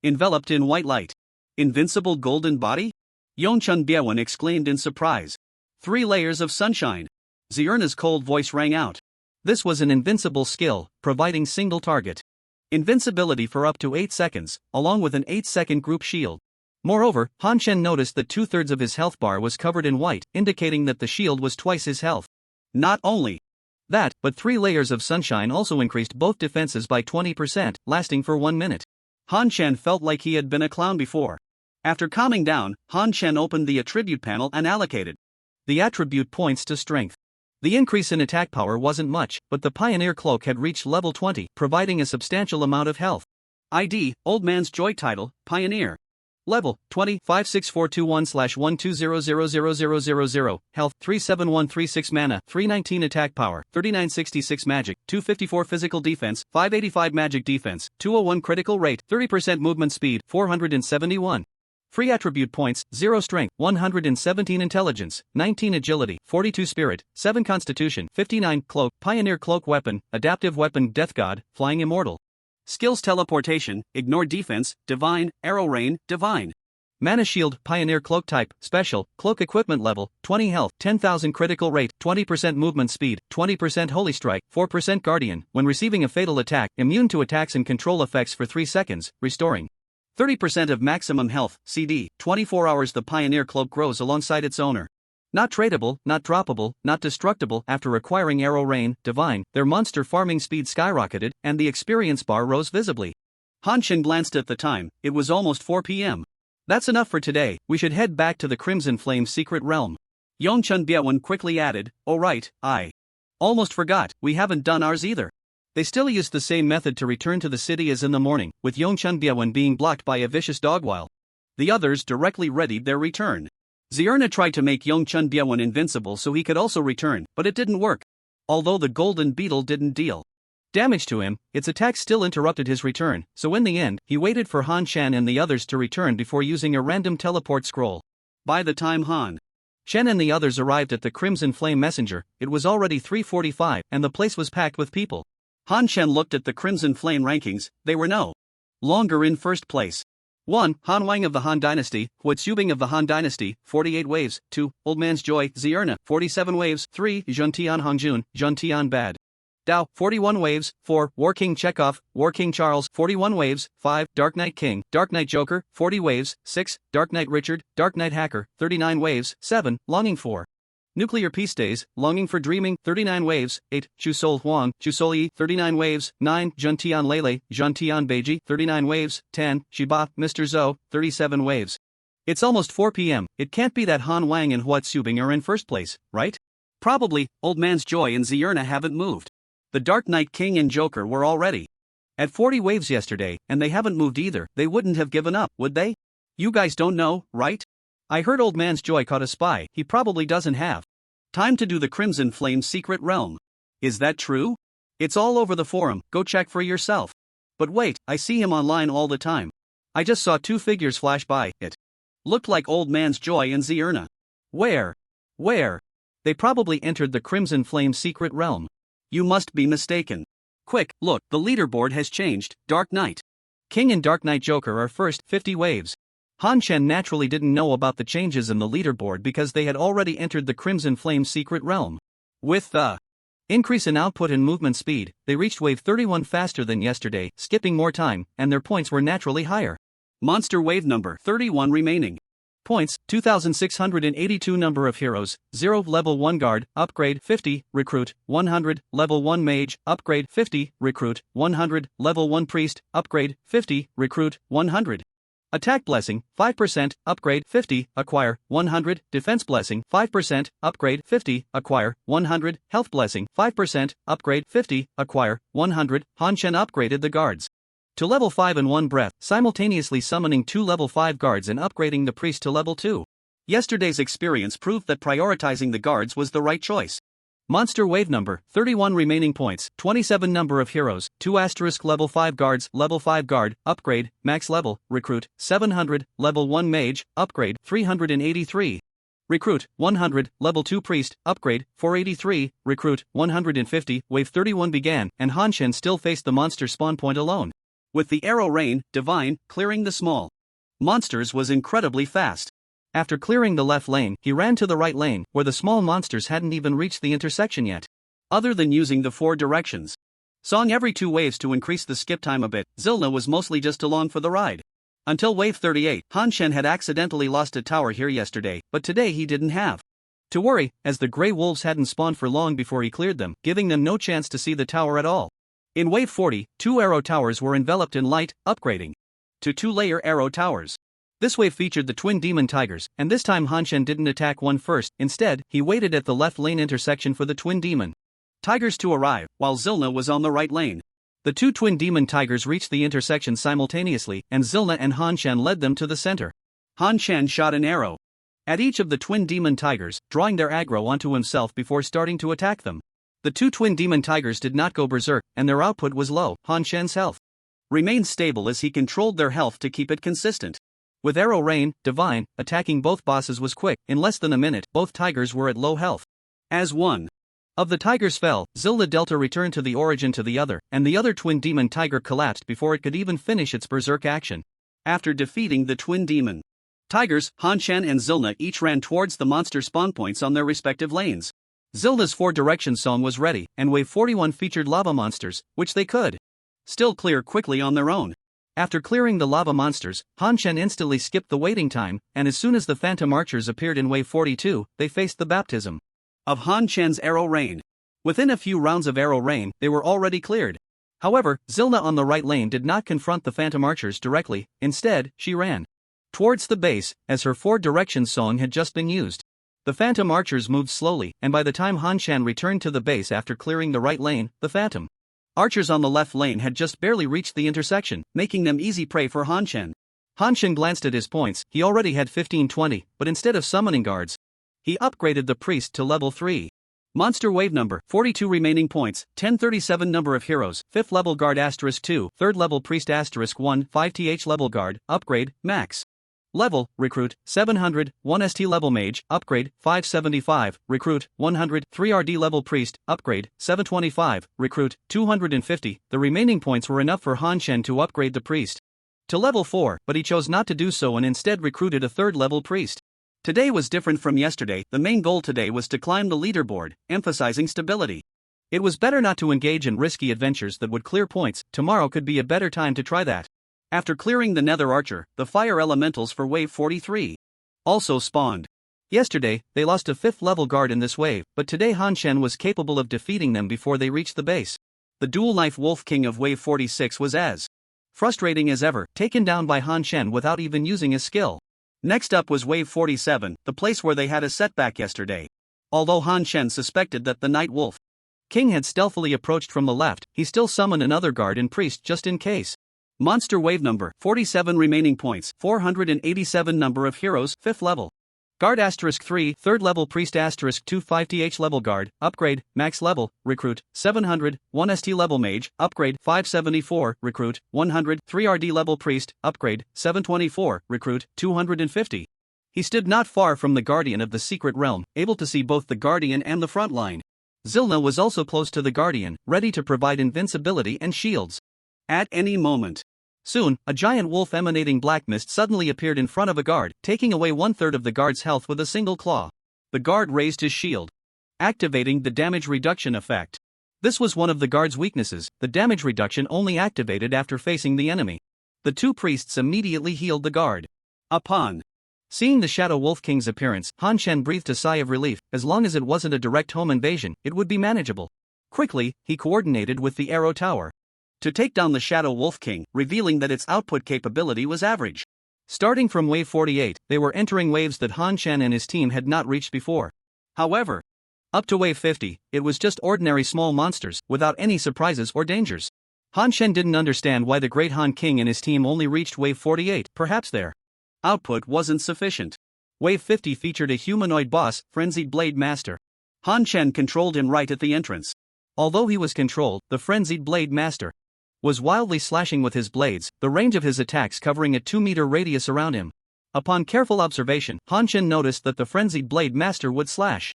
enveloped in white light. Invincible golden body? Yongchen Biawen exclaimed in surprise. 3 layers of sunshine. Zierna's cold voice rang out. This was an invincible skill, providing single target invincibility for up to 8 seconds, along with an 8-second group shield. Moreover, Han Shen noticed that 2/3 of his health bar was covered in white, indicating that the shield was twice his health. Not only that, but 3 layers of sunshine also increased both defenses by 20%, lasting for 1 minute. Han Shen felt like he had been a clown before. After calming down, Han Shen opened the attribute panel and allocated the attribute points to strength. The increase in attack power wasn't much, but the Pioneer Cloak had reached level 20, providing a substantial amount of health. ID, Old Man's Joy title, Pioneer. Level, 20, 56421/1200000, health, 37136 mana, 319 attack power, 3966 magic, 254 physical defense, 585 magic defense, 201 critical rate, 30% movement speed, 471. Free attribute points, 0 strength, 117 intelligence, 19 agility, 42 spirit, 7 constitution, 59 cloak, Pioneer Cloak weapon, adaptive weapon Death God, flying immortal. Skills teleportation, ignore defense, divine, arrow rain, divine. Mana shield, Pioneer Cloak type, special, cloak equipment level, 20 health, 10,000 critical rate, 20% movement speed, 20% holy strike, 4% guardian, when receiving a fatal attack, immune to attacks and control effects for 3 seconds, restoring 30% of maximum health, CD, 24 hours. The Pioneer Cloak grows alongside its owner. Not tradable, not droppable, not destructible. After acquiring Arrow Rain, Divine, their monster farming speed skyrocketed, and the experience bar rose visibly. Han Shen glanced at the time, it was almost 4 p.m. That's enough for today, we should head back to the Crimson Flame secret realm. Yongchen Biawen quickly added, oh right, I almost forgot, we haven't done ours either. They still used the same method to return to the city as in the morning, with Yongchen Biawen being blocked by a vicious dog while the others directly readied their return. Zierna tried to make Yongchen Biawen invincible so he could also return, but it didn't work. Although the golden beetle didn't deal damage to him, its attack still interrupted his return, so in the end, he waited for Han Shen and the others to return before using a random teleport scroll. By the time Han Shen and the others arrived at the Crimson Flame Messenger, it was already 3:45 and the place was packed with people. Han Shen looked at the Crimson Flame rankings, they were no longer in first place. 1. Han Wang of the Han Dynasty, Hu Tsubing of the Han Dynasty, 48 waves. 2. Old Man's Joy, Zierna, 47 waves. 3. Zhentian Hongjun, Zhentian Bad Dao, 41 waves. 4. War King Chekhov, War King Charles, 41 waves. 5. Dark Knight King, Dark Knight Joker, 40 waves. 6. Dark Knight Richard, Dark Knight Hacker, 39 waves. 7. Longing for Nuclear Peace Days, Longing for Dreaming, 39 waves. 8. Chusol Huang, Chusol Yi, 39 waves. 9. Zhentian Lele, Zhentian Beiji, 39 waves. 10. Shiba, Mr. Zhou, 37 waves. It's almost 4 p.m., it can't be that Han Wang and Hu Tsubing are in first place, right? Probably, Old Man's Joy and Zierna haven't moved. The Dark Knight King and Joker were already at 40 waves yesterday, and they haven't moved either. They wouldn't have given up, would they? You guys don't know, right? I heard Old Man's Joy caught a spy, he probably doesn't have time to do the Crimson Flame secret realm. Is that true? It's all over the forum, go check for yourself. But wait, I see him online all the time. I just saw 2 figures flash by, it looked like Old Man's Joy and Zierna. Where? They probably entered the Crimson Flame secret realm. You must be mistaken. Quick, look, the leaderboard has changed, Dark Knight King and Dark Knight Joker are first, 50 waves. Han Chen naturally didn't know about the changes in the leaderboard because they had already entered the Crimson Flame secret realm. With the increase in output and movement speed, they reached wave 31 faster than yesterday, skipping more time, and their points were naturally higher. Monster wave number 31 remaining. Points, 2,682 number of heroes, 0 level 1 guard, upgrade 50, recruit, 100, level 1 mage, upgrade 50, recruit, 100, level 1 priest, upgrade 50, recruit, 100. Attack blessing, 5%, upgrade 50, acquire 100, defense blessing 5%, upgrade 50, acquire 100, health blessing 5%, upgrade 50, acquire 100. Han Chen upgraded the guards to level 5 in one breath, simultaneously summoning 2 level 5 guards and upgrading the priest to level 2. Yesterday's experience proved that prioritizing the guards was the right choice. Monster wave number 31 remaining points, 27 number of heroes, 2 asterisk level 5 guards, level 5 guard, upgrade, max level, recruit, 700, level 1 mage, upgrade, 383. Recruit, 100, level 2 priest, upgrade, 483, recruit, 150. Wave 31 began, and Han Chen still faced the monster spawn point alone. With the arrow rain, Divine, clearing the small monsters was incredibly fast. After clearing the left lane, he ran to the right lane, where the small monsters hadn't even reached the intersection yet. Other than using the 4 directions song every 2 waves to increase the skip time a bit, Zilna was mostly just along for the ride. Until wave 38, Han Chen had accidentally lost a tower here yesterday, but today he didn't have to worry, as the Grey Wolves hadn't spawned for long before he cleared them, giving them no chance to see the tower at all. In wave 40, 2 arrow towers were enveloped in light, upgrading to 2-layer arrow towers. This wave featured the twin demon tigers, and this time Han Chen didn't attack one first. Instead, he waited at the left lane intersection for the twin demon tigers to arrive, while Zilna was on the right lane. The 2 twin demon tigers reached the intersection simultaneously, and Zilna and Han Chen led them to the center. Han Chen shot an arrow at each of the twin demon tigers, drawing their aggro onto himself before starting to attack them. The 2 twin demon tigers did not go berserk, and their output was low. Han Chen's health remained stable as he controlled their health to keep it consistent. With arrow rain, Divine, attacking both bosses was quick. In less than a minute, both tigers were at low health. As one of the tigers fell, Zilda Delta returned to the origin to the other, and the other twin demon tiger collapsed before it could even finish its berserk action. After defeating the twin demon tigers, Han Chen and Zilna each ran towards the monster spawn points on their respective lanes. Zilda's 4-direction song was ready, and wave 41 featured lava monsters, which they could still clear quickly on their own. After clearing the lava monsters, Han Chen instantly skipped the waiting time, and as soon as the phantom archers appeared in wave 42, they faced the baptism of Han Chen's arrow rain. Within a few rounds of arrow rain, they were already cleared. However, Zilna on the right lane did not confront the phantom archers directly. Instead, she ran towards the base, as her 4-direction song had just been used. The phantom archers moved slowly, and by the time Han Chen returned to the base after clearing the right lane, the phantom archers on the left lane had just barely reached the intersection, making them easy prey for Han Chen. Han Chen glanced at his points. He already had 1520, but instead of summoning guards, he upgraded the priest to level 3. Monster wave number 42 remaining points, 1037 number of heroes, 5th level guard *2, 3rd level priest *1, 5th level guard, upgrade, max level, recruit, 700, 1st level mage, upgrade, 575, recruit, 100, 3rd level priest, upgrade, 725, recruit, 250. The remaining points were enough for Han Chen to upgrade the priest to level 4, but he chose not to do so and instead recruited a 3rd level priest. Today was different from yesterday. The main goal today was to climb the leaderboard, emphasizing stability. It was better not to engage in risky adventures that would clear points. Tomorrow could be a better time to try that. After clearing the Nether Archer, the fire elementals for wave 43 also spawned. Yesterday, they lost a 5th level guard in this wave, but today Han Chen was capable of defeating them before they reached the base. The dual knife Wolf King of wave 46 was as frustrating as ever, taken down by Han Chen without even using his skill. Next up was wave 47, the place where they had a setback yesterday. Although Han Chen suspected that the Night Wolf King had stealthily approached from the left, he still summoned another guard and priest just in case. Monster wave number 47 remaining points, 487 number of heroes, 5th level guard *3, 3rd level priest *2, 5th level guard, upgrade, max level, recruit, 700, 1st level mage, upgrade, 574, recruit, 100, 3rd level priest, upgrade, 724, recruit, 250. He stood not far from the guardian of the secret realm, able to see both the guardian and the front line. Zilna was also close to the guardian, ready to provide invincibility and shields at any moment. Soon, a giant wolf emanating black mist suddenly appeared in front of a guard, taking away 1/3 of the guard's health with a single claw. The guard raised his shield, activating the damage reduction effect. This was one of the guard's weaknesses, the damage reduction only activated after facing the enemy. The two priests immediately healed the guard. Upon seeing the Shadow Wolf King's appearance, Han Shen breathed a sigh of relief. As long as it wasn't a direct home invasion, it would be manageable. Quickly, he coordinated with the Arrow Tower to take down the Shadow Wolf King, revealing that its output capability was average. Starting from wave 48, they were entering waves that Han Shen and his team had not reached before. However, up to wave 50, it was just ordinary small monsters, without any surprises or dangers. Han Shen didn't understand why the Great Han King and his team only reached wave 48, perhaps their output wasn't sufficient. Wave 50 featured a humanoid boss, Frenzied Blade Master. Han Shen controlled him right at the entrance. Although he was controlled, the Frenzied Blade Master was wildly slashing with his blades, the range of his attacks covering a 2-meter radius around him. Upon careful observation, Han Shen noticed that the Frenzied Blade Master would slash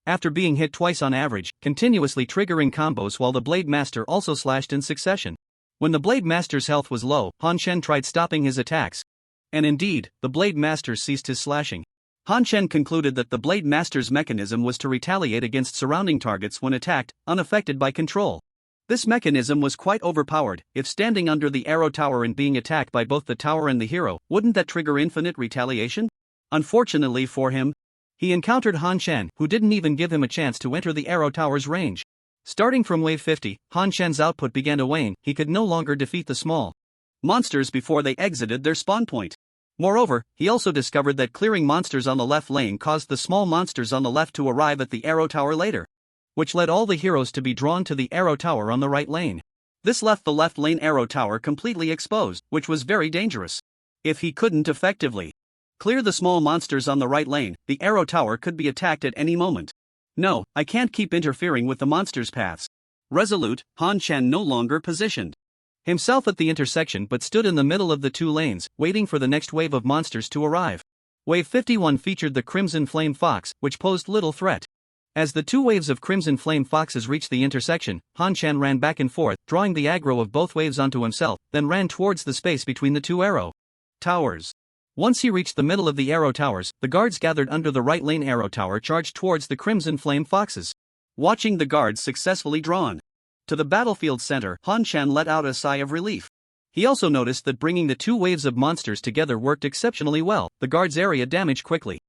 after being hit twice on average, continuously triggering combos while the Blade Master also slashed in succession. When the Blade Master's health was low, Han Shen tried stopping his attacks. And indeed, the Blade Master ceased his slashing. Han Shen concluded that the Blade Master's mechanism was to retaliate against surrounding targets when attacked, unaffected by control. This mechanism was quite overpowered. If standing under the Arrow Tower and being attacked by both the tower and the hero, wouldn't that trigger infinite retaliation? Unfortunately for him, he encountered Han Shen, who didn't even give him a chance to enter the Arrow Tower's range. Starting from wave 50, Han Shen's output began to wane. He could no longer defeat the small monsters before they exited their spawn point. Moreover, he also discovered that clearing monsters on the left lane caused the small monsters on the left to arrive at the Arrow Tower later, which led all the heroes to be drawn to the Arrow Tower on the right lane. This left the left lane Arrow Tower completely exposed, which was very dangerous. If he couldn't effectively clear the small monsters on the right lane, the Arrow Tower could be attacked at any moment. No, I can't keep interfering with the monsters' paths. Resolute, Han Shen no longer positioned himself at the intersection but stood in the middle of the two lanes, waiting for the next wave of monsters to arrive. Wave 51 featured the Crimson Flame Fox, which posed little threat. As the two waves of Crimson Flame Foxes reached the intersection, Han Shen ran back and forth, drawing the aggro of both waves onto himself, then ran towards the space between the two Arrow Towers. Once he reached the middle of the Arrow Towers, the guards gathered under the right lane Arrow Tower charged towards the Crimson Flame Foxes. Watching the guards successfully drawn to the battlefield center, Han Shen let out a sigh of relief. He also noticed that bringing the two waves of monsters together worked exceptionally well. The guards' area damage quickly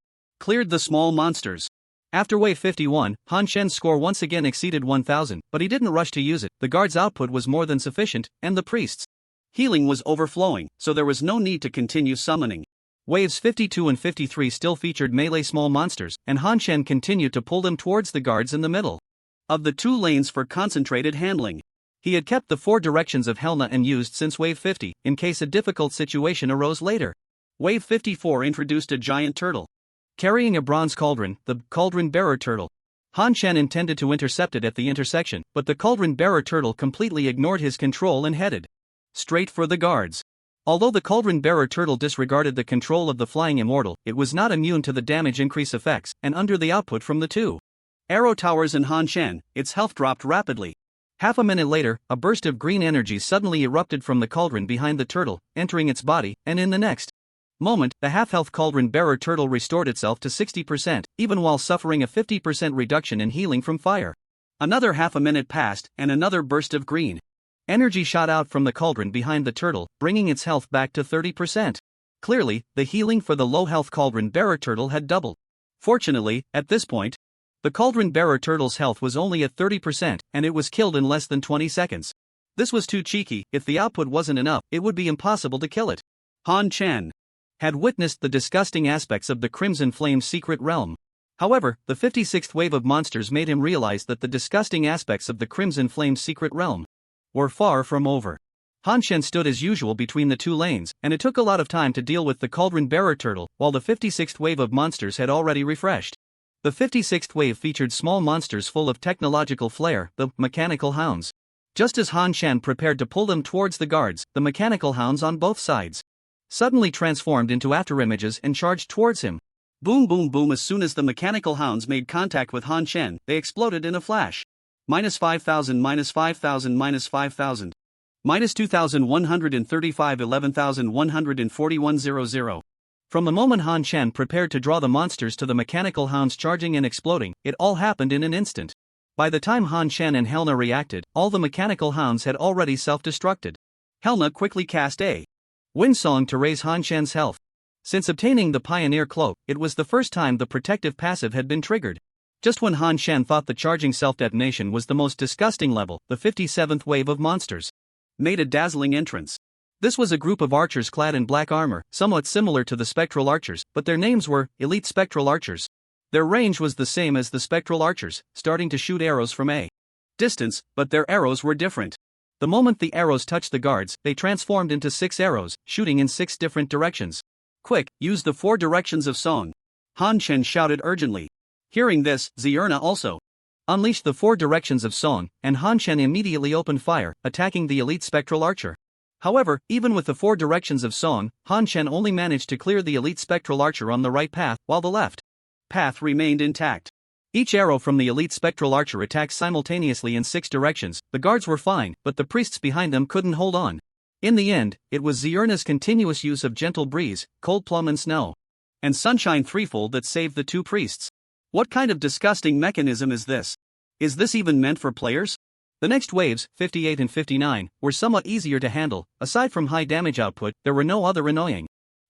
cleared the small monsters. After wave 51, Han Shen's score once again exceeded 1000, but he didn't rush to use it. The guards' output was more than sufficient, and the priests' healing was overflowing, so there was no need to continue summoning. Waves 52 and 53 still featured melee small monsters, and Han Shen continued to pull them towards the guards in the middle of the two lanes for concentrated handling. He had kept the 4 directions of Helna and used since wave 50, in case a difficult situation arose later. Wave 54 introduced a giant turtle carrying a bronze cauldron, the Cauldron Bearer Turtle. Han Shen intended to intercept it at the intersection, but the Cauldron Bearer Turtle completely ignored his control and headed straight for the guards. Although the Cauldron Bearer Turtle disregarded the control of the Flying Immortal, it was not immune to the damage increase effects, and under the output from the two Arrow Towers and Han Shen, its health dropped rapidly. Half a minute later, a burst of green energy suddenly erupted from the cauldron behind the turtle, entering its body, and in the next moment, the half-health Cauldron Bearer Turtle restored itself to 60%, even while suffering a 50% reduction in healing from fire. Another half a minute passed, and another burst of green energy shot out from the cauldron behind the turtle, bringing its health back to 30%. Clearly, the healing for the low-health Cauldron Bearer Turtle had doubled. Fortunately, at this point, the Cauldron Bearer Turtle's health was only at 30%, and it was killed in less than 20 seconds. This was too cheeky. If the output wasn't enough, it would be impossible to kill it. Han Shen had witnessed the disgusting aspects of the Crimson Flame's secret realm. However, the 56th wave of monsters made him realize that the disgusting aspects of the Crimson Flame's secret realm were far from over. Han Shen stood as usual between the two lanes, and it took a lot of time to deal with the Cauldron Bearer Turtle, while the 56th wave of monsters had already refreshed. The 56th wave featured small monsters full of technological flair, the Mechanical Hounds. Just as Han Shen prepared to pull them towards the guards, the Mechanical Hounds on both sides suddenly transformed into afterimages and charged towards him. Boom boom boom. As soon as the Mechanical Hounds made contact with Han Shen, they exploded in a flash. -5000, -5000, -5000. Minus 2135 11,141 From the moment Han Chen prepared to draw the monsters to the mechanical hounds charging and exploding, it all happened in an instant. By the time Han Chen and Helena reacted, all the mechanical hounds had already self-destructed. Helena quickly cast a wind song to raise Han Chen's health. Since obtaining the Pioneer Cloak, it was the first time the protective passive had been triggered. Just when Han Chen thought the charging self-detonation was the most disgusting level, the 57th wave of monsters made a dazzling entrance. This was a group of archers clad in black armor, somewhat similar to the Spectral Archers, but their names were Elite Spectral Archers. Their range was the same as the Spectral Archers, starting to shoot arrows from a distance, but their arrows were different. The moment the arrows touched the guards, they transformed into 6 arrows, shooting in 6 different directions. Quick, use the 4 directions of song, Han Chen shouted urgently. Hearing this, Zierna also unleashed the 4 directions of song, and Han Chen immediately opened fire, attacking the Elite Spectral Archer. However, even with the 4 directions of song, Han Chen only managed to clear the Elite Spectral Archer on the right path, while the left path remained intact. Each arrow from the Elite Spectral Archer attacked simultaneously in 6 directions. The guards were fine, but the priests behind them couldn't hold on. In the end, it was Zierna's continuous use of Gentle Breeze, Cold Plum and Snow, and Sunshine threefold that saved the 2 priests. What kind of disgusting mechanism is this? Is this even meant for players? The next waves, 58 and 59, were somewhat easier to handle. Aside from high damage output, there were no other annoying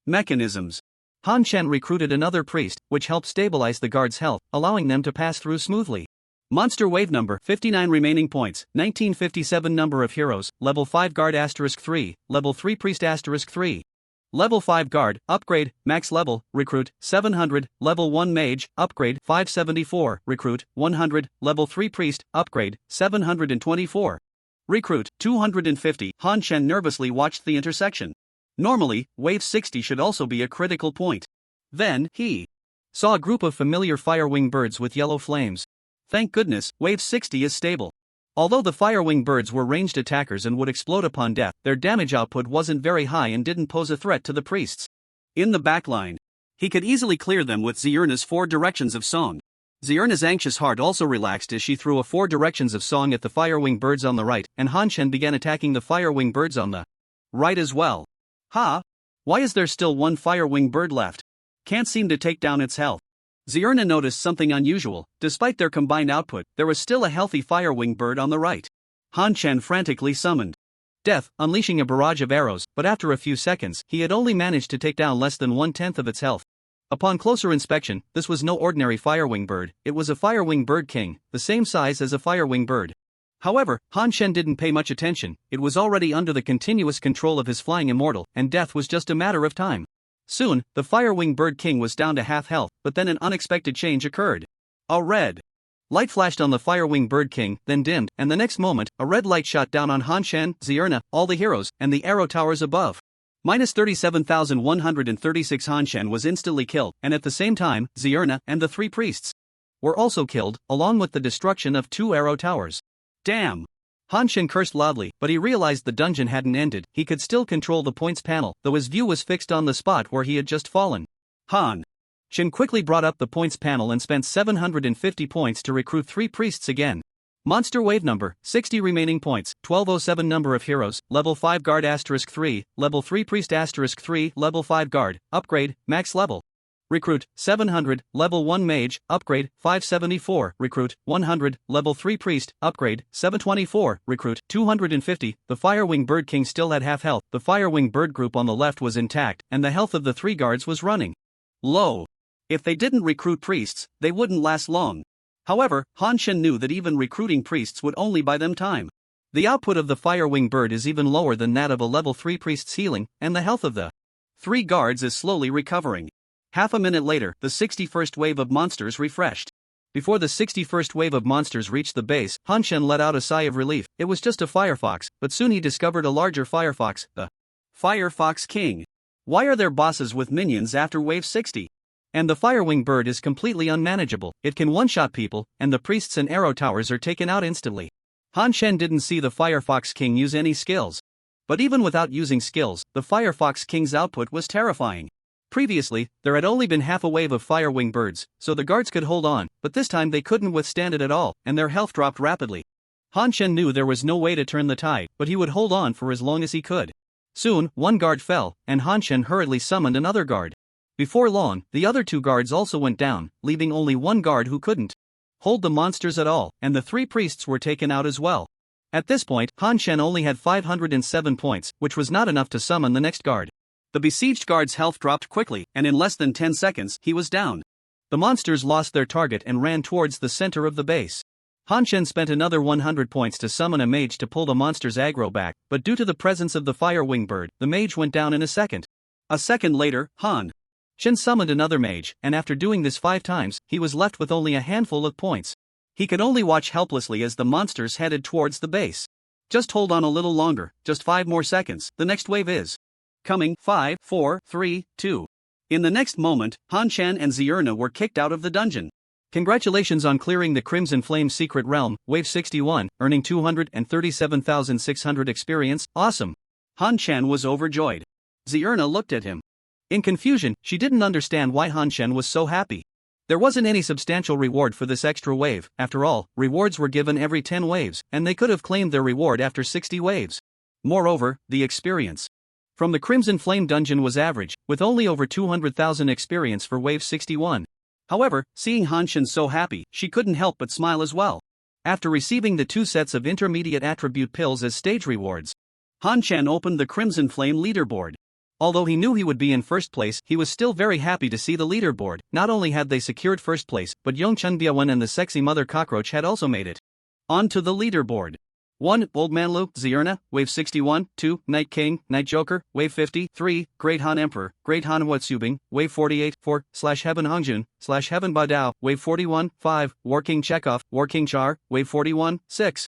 mechanisms. Han Chen recruited another priest, which helped stabilize the guards' health, allowing them to pass through smoothly. Monster wave number 59 remaining points, 1957 number of heroes, level 5 guard *3, level 3 priest *3. Level 5 guard, upgrade, max level, recruit, 700, level 1 mage, upgrade, 574, recruit, 100, level 3 priest, upgrade, 724. Recruit, 250. Han Chen nervously watched the intersection. Normally, wave 60 should also be a critical point. Then, he saw a group of familiar firewing birds with yellow flames. Thank goodness, wave 60 is stable. Although the firewing birds were ranged attackers and would explode upon death, their damage output wasn't very high and didn't pose a threat to the priests. In the backline, he could easily clear them with Zierna's 4 directions of song. Zierna's anxious heart also relaxed as she threw a 4 directions of song at the firewing birds on the right, and Han Chen began attacking the firewing birds on the right as well. Why is there still 1 firewing bird left? Can't seem to take down its health. Zierna noticed something unusual. Despite their combined output, there was still a healthy firewing bird on the right. Han Chen frantically summoned Death, unleashing a barrage of arrows, but after a few seconds, he had only managed to take down less than 1/10 of its health. Upon closer inspection, this was no ordinary firewing bird, it was a firewing bird king, the same size as a firewing bird. However, Han Chen didn't pay much attention. It was already under the continuous control of his flying immortal, and death was just a matter of time. Soon, the firewing bird king was down to half health, but then an unexpected change occurred. A red light flashed on the firewing bird king, then dimmed, and the next moment, a red light shot down on Han Chen, Zierna, all the heroes, and the arrow towers above. Minus 37,136. Han Chen was instantly killed, and at the same time, Zierna and the 3 priests were also killed, along with the destruction of 2 arrow towers. Damn! Han Chen cursed loudly, but he realized the dungeon hadn't ended. He could still control the points panel, though his view was fixed on the spot where he had just fallen. Han Chen quickly brought up the points panel and spent 750 points to recruit 3 priests again. Monster wave number, 60 remaining points, 1207 number of heroes, level 5 guard *3, level 3 priest *3, level 5 guard, upgrade, max level. Recruit, 700, level 1 mage, upgrade, 574, recruit, 100, level 3 priest, upgrade, 724, recruit, 250. The firewing bird king still had half health, the firewing bird group on the left was intact, and the health of the 3 guards was running low. If they didn't recruit priests, they wouldn't last long. However, Han Chen knew that even recruiting priests would only buy them time. The output of the firewing bird is even lower than that of a level 3 priest's healing, and the health of the 3 guards is slowly recovering. Half a minute later, the 61st wave of monsters refreshed. Before the 61st wave of monsters reached the base, Han Chen let out a sigh of relief. It was just a firefox, but soon he discovered a larger firefox, the Firefox King. Why are there bosses with minions after wave 60? And the firewing bird is completely unmanageable. It can one-shot people, and the priests and arrow towers are taken out instantly. Han Chen didn't see the Firefox King use any skills. But even without using skills, the Firefox King's output was terrifying. Previously, there had only been half a wave of firewing birds, so the guards could hold on, but this time they couldn't withstand it at all, and their health dropped rapidly. Han Shen knew there was no way to turn the tide, but he would hold on for as long as he could. Soon, one guard fell, and Han Shen hurriedly summoned another guard. Before long, the other two guards also went down, leaving only one guard who couldn't hold the monsters at all, and the three priests were taken out as well. At this point, Han Shen only had 507 points, which was not enough to summon the next guard. The besieged guard's health dropped quickly, and in less than 10 seconds, he was down. The monsters lost their target and ran towards the center of the base. Han Shen spent another 100 points to summon a mage to pull the monster's aggro back, but due to the presence of the fire wing bird, the mage went down in a second. A second later, Han Shen summoned another mage, and after doing this 5 times, he was left with only a handful of points. He could only watch helplessly as the monsters headed towards the base. Just hold on a little longer, just 5 more seconds, the next wave is coming. 5, 4, 3, 2. In the next moment, Han Shen and Zierna were kicked out of the dungeon. Congratulations on clearing the Crimson Flame Secret Realm, Wave 61, earning 237,600 experience, awesome. Han Shen was overjoyed. Zierna looked at him. In confusion, she didn't understand why Han Shen was so happy. There wasn't any substantial reward for this extra wave, after all, rewards were given every 10 waves, and they could have claimed their reward after 60 waves. Moreover, the experience from the Crimson Flame dungeon was average, with only over 200,000 experience for Wave 61. However, seeing Han Shen so happy, she couldn't help but smile as well. After receiving the 2 sets of intermediate attribute pills as stage rewards, Han Shen opened the Crimson Flame leaderboard. Although he knew he would be in first place, he was still very happy to see the leaderboard. Not only had they secured first place, but Yongchun Biawan and the sexy mother cockroach had also made it on to the leaderboard. 1. Old Man Lu, Zierna, Wave 61, 2. Night King, Night Joker, Wave 50, 3. Great Han Emperor, Great Han Watsubing, Wave 48, 4. Heaven Hongjun, Heaven Badao, Wave 41, 5. War King Chekhov, War King Char, Wave 41, 6.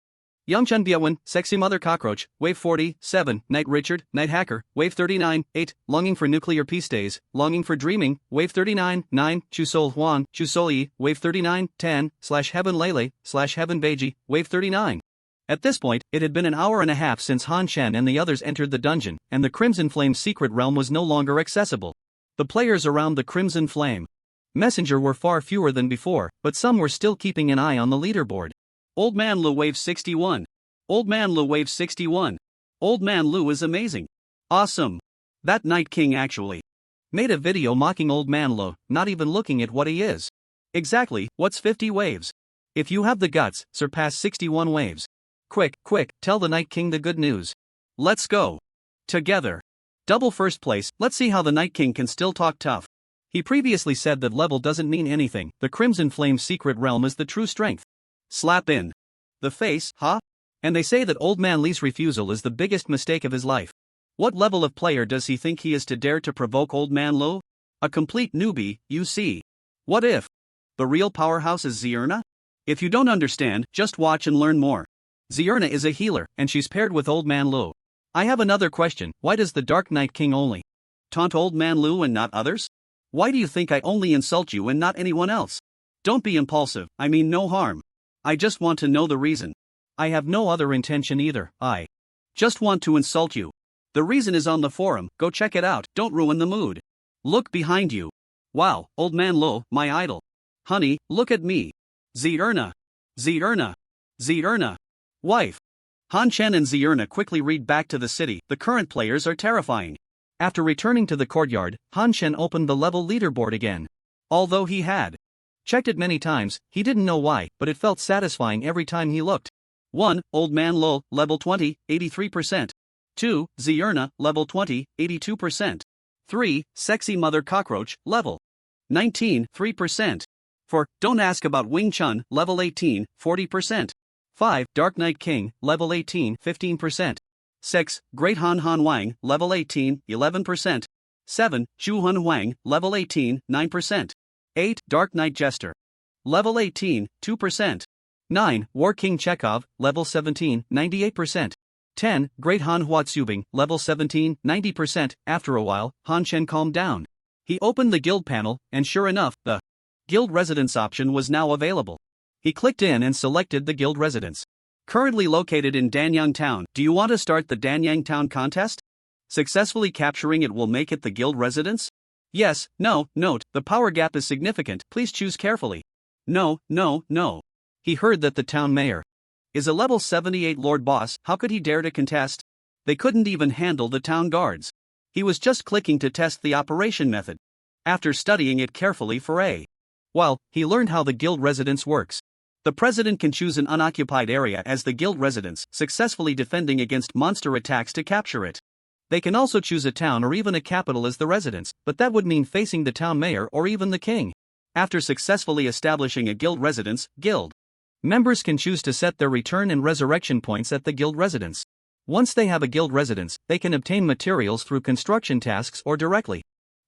Yongchun Biawan, Sexy Mother Cockroach, Wave 40, 7. Night Richard, Night Hacker, Wave 39, 8. Longing for Nuclear Peace Days, Longing for Dreaming, Wave 39, 9. Chusol Huang, Chusol Yi, Wave 39, 10. Heaven Lele, Heaven Beiji, Wave 39. At this point, it had been an hour and a half since Han Shen and the others entered the dungeon, and the Crimson Flame secret realm was no longer accessible. The players around the Crimson Flame Messenger were far fewer than before, but some were still keeping an eye on the leaderboard. Old Man Lu Wave 61. Old Man Lu Wave 61. Old Man Lu is amazing. Awesome. That Night King actually made a video mocking Old Man Lu, not even looking at what he is. Exactly, what's 50 waves? If you have the guts, surpass 61 waves. Quick, tell the Night King the good news. Let's go. Together. Double first place, let's see how the Night King can still talk tough. He previously said that level doesn't mean anything, the Crimson Flame secret realm is the true strength. Slap in the face, huh? And they say that Old Man Lee's refusal is the biggest mistake of his life. What level of player does he think he is to dare to provoke Old Man Lu? A complete newbie, you see. What if the real powerhouse is Zierna? If you don't understand, just watch and learn more. Zierna is a healer, and she's paired with Old Man Lu. I have another question, why does the Dark Night King only taunt Old Man Lu and not others? Why do you think I only insult you and not anyone else? Don't be impulsive, I mean no harm. I just want to know the reason. I have no other intention either, I just want to insult you. The reason is on the forum, go check it out, don't ruin the mood. Look behind you. Wow, Old Man Lu, my idol. Honey, look at me. Zierna. Wife. Han Shen and Zierna quickly read back to the city, the current players are terrifying. After returning to the courtyard, Han Shen opened the level leaderboard again. Although he had checked it many times, he didn't know why, but it felt satisfying every time he looked. 1. Old Man Lu, level 20, 83%. 2. Zierna, level 20, 82%. 3. Sexy Mother Cockroach, level 19, 3%. 4. Don't ask about Wing Chun, level 18, 40%. 5. Dark Night King, level 18, 15%. 6. Great Han Wang, level 18, 11%. 7. Chu Hun Huang, level 18, 9%. 8. Dark Knight Jester, level 18, 2%. 9. War King Chekhov, level 17, 98%. 10. Great Han Huatsubing, level 17, 90%. After a while, Han Shen calmed down. He opened the guild panel, and sure enough, the guild residence option was now available. He clicked in and selected the guild residence. Currently located in Danyang Town, do you want to start the Danyang Town contest? Successfully capturing it will make it the guild residence? Yes, no, note, the power gap is significant, please choose carefully. No. He heard that the town mayor Is a level 78 Lord Boss, how could he dare to contest? They couldn't even handle the town guards. He was just clicking to test the operation method. After studying it carefully for a while, he learned how the guild residence works. The president can choose an unoccupied area as the guild residence, successfully defending against monster attacks to capture it. They can also choose a town or even a capital as the residence, but that would mean facing the town mayor or even the king. After successfully establishing a guild residence, guild members can choose to set their return and resurrection points at the guild residence. Once they have a guild residence, they can obtain materials through construction tasks or directly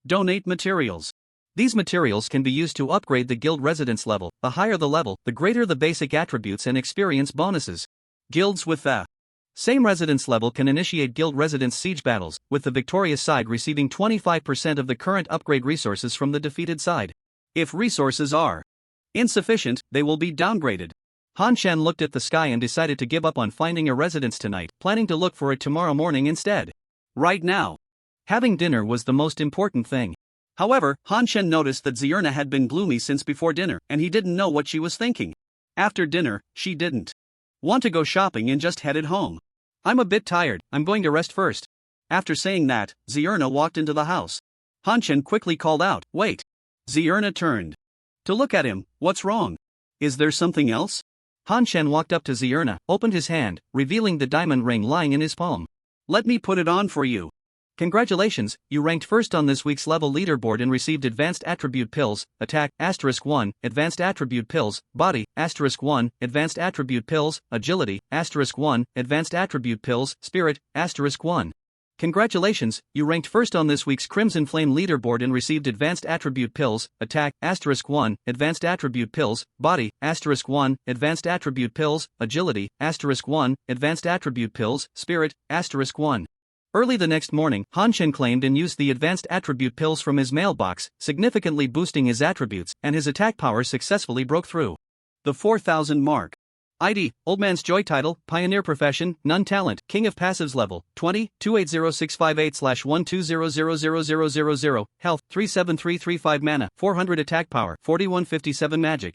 donate materials. These materials can be used to upgrade the guild residence level. The higher the level, the greater the basic attributes and experience bonuses. Guilds with the same residence level can initiate guild residence siege battles, with the victorious side receiving 25% of the current upgrade resources from the defeated side. If resources are insufficient, they will be downgraded. Han Shan looked at the sky and decided to give up on finding a residence tonight, planning to look for it tomorrow morning instead. Right now, having dinner was the most important thing. However, Han Shan noticed that Zierna had been gloomy since before dinner, and he didn't know what she was thinking. After dinner, she didn't want to go shopping and just headed home. I'm a bit tired, I'm going to rest first. After saying that, Zierna walked into the house. Han Shan quickly called out, "Wait." Zierna turned to look at him. "What's wrong? Is there something else?" Han Shan walked up to Zierna, opened his hand, revealing the diamond ring lying in his palm. "Let me put it on for you." Congratulations, you ranked first on this week's level leaderboard and received advanced attribute pills, attack, *1, advanced attribute pills, body, *1, advanced attribute pills, agility, *1, advanced attribute pills, spirit, *1. Congratulations, you ranked first on this week's Crimson Flame leaderboard and received advanced attribute pills, attack, *1, advanced attribute pills, body, *1, advanced attribute pills, agility, *1, advanced attribute pills, spirit, *1. Early the next morning, Han Shan claimed and used the advanced attribute pills from his mailbox, significantly boosting his attributes, and his attack power successfully broke through the 4,000 mark. ID, Old Man's Joy title, Pioneer profession, None talent, King of Passives level, 20, 280658/1200000, Health, 37335 Mana, 400 Attack power, 4157 Magic.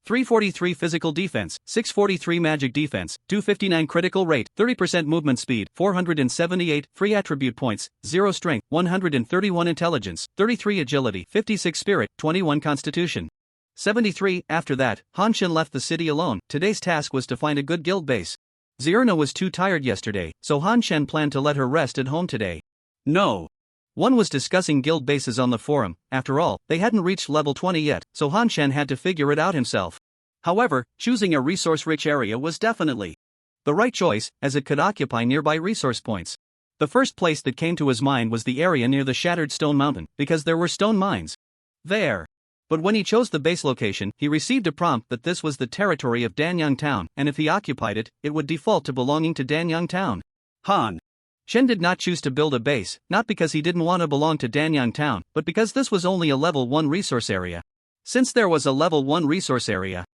343 Physical Defense, 643 Magic Defense, 259 Critical Rate, 30% Movement Speed, 478 Free Attribute Points, 0 Strength, 131 Intelligence, 33 Agility, 56 Spirit, 21 Constitution. 73. After that, Han Shan left the city alone. Today's task was to find a good guild base. Zierna was too tired yesterday, so Han Shan planned to let her rest at home today. No one was discussing guild bases on the forum. After all, they hadn't reached level 20 yet, so Han Shan had to figure it out himself. However, choosing a resource-rich area was definitely the right choice, as it could occupy nearby resource points. The first place that came to his mind was the area near the Shattered Stone Mountain, because there were stone mines there. But when he chose the base location, he received a prompt that this was the territory of Danyang Town, and if he occupied it, it would default to belonging to Danyang Town. Han Shen did not choose to build a base, not because he didn't want to belong to Danyang Town, but because this was only a level 1 resource area. Since there was a level 1 resource area,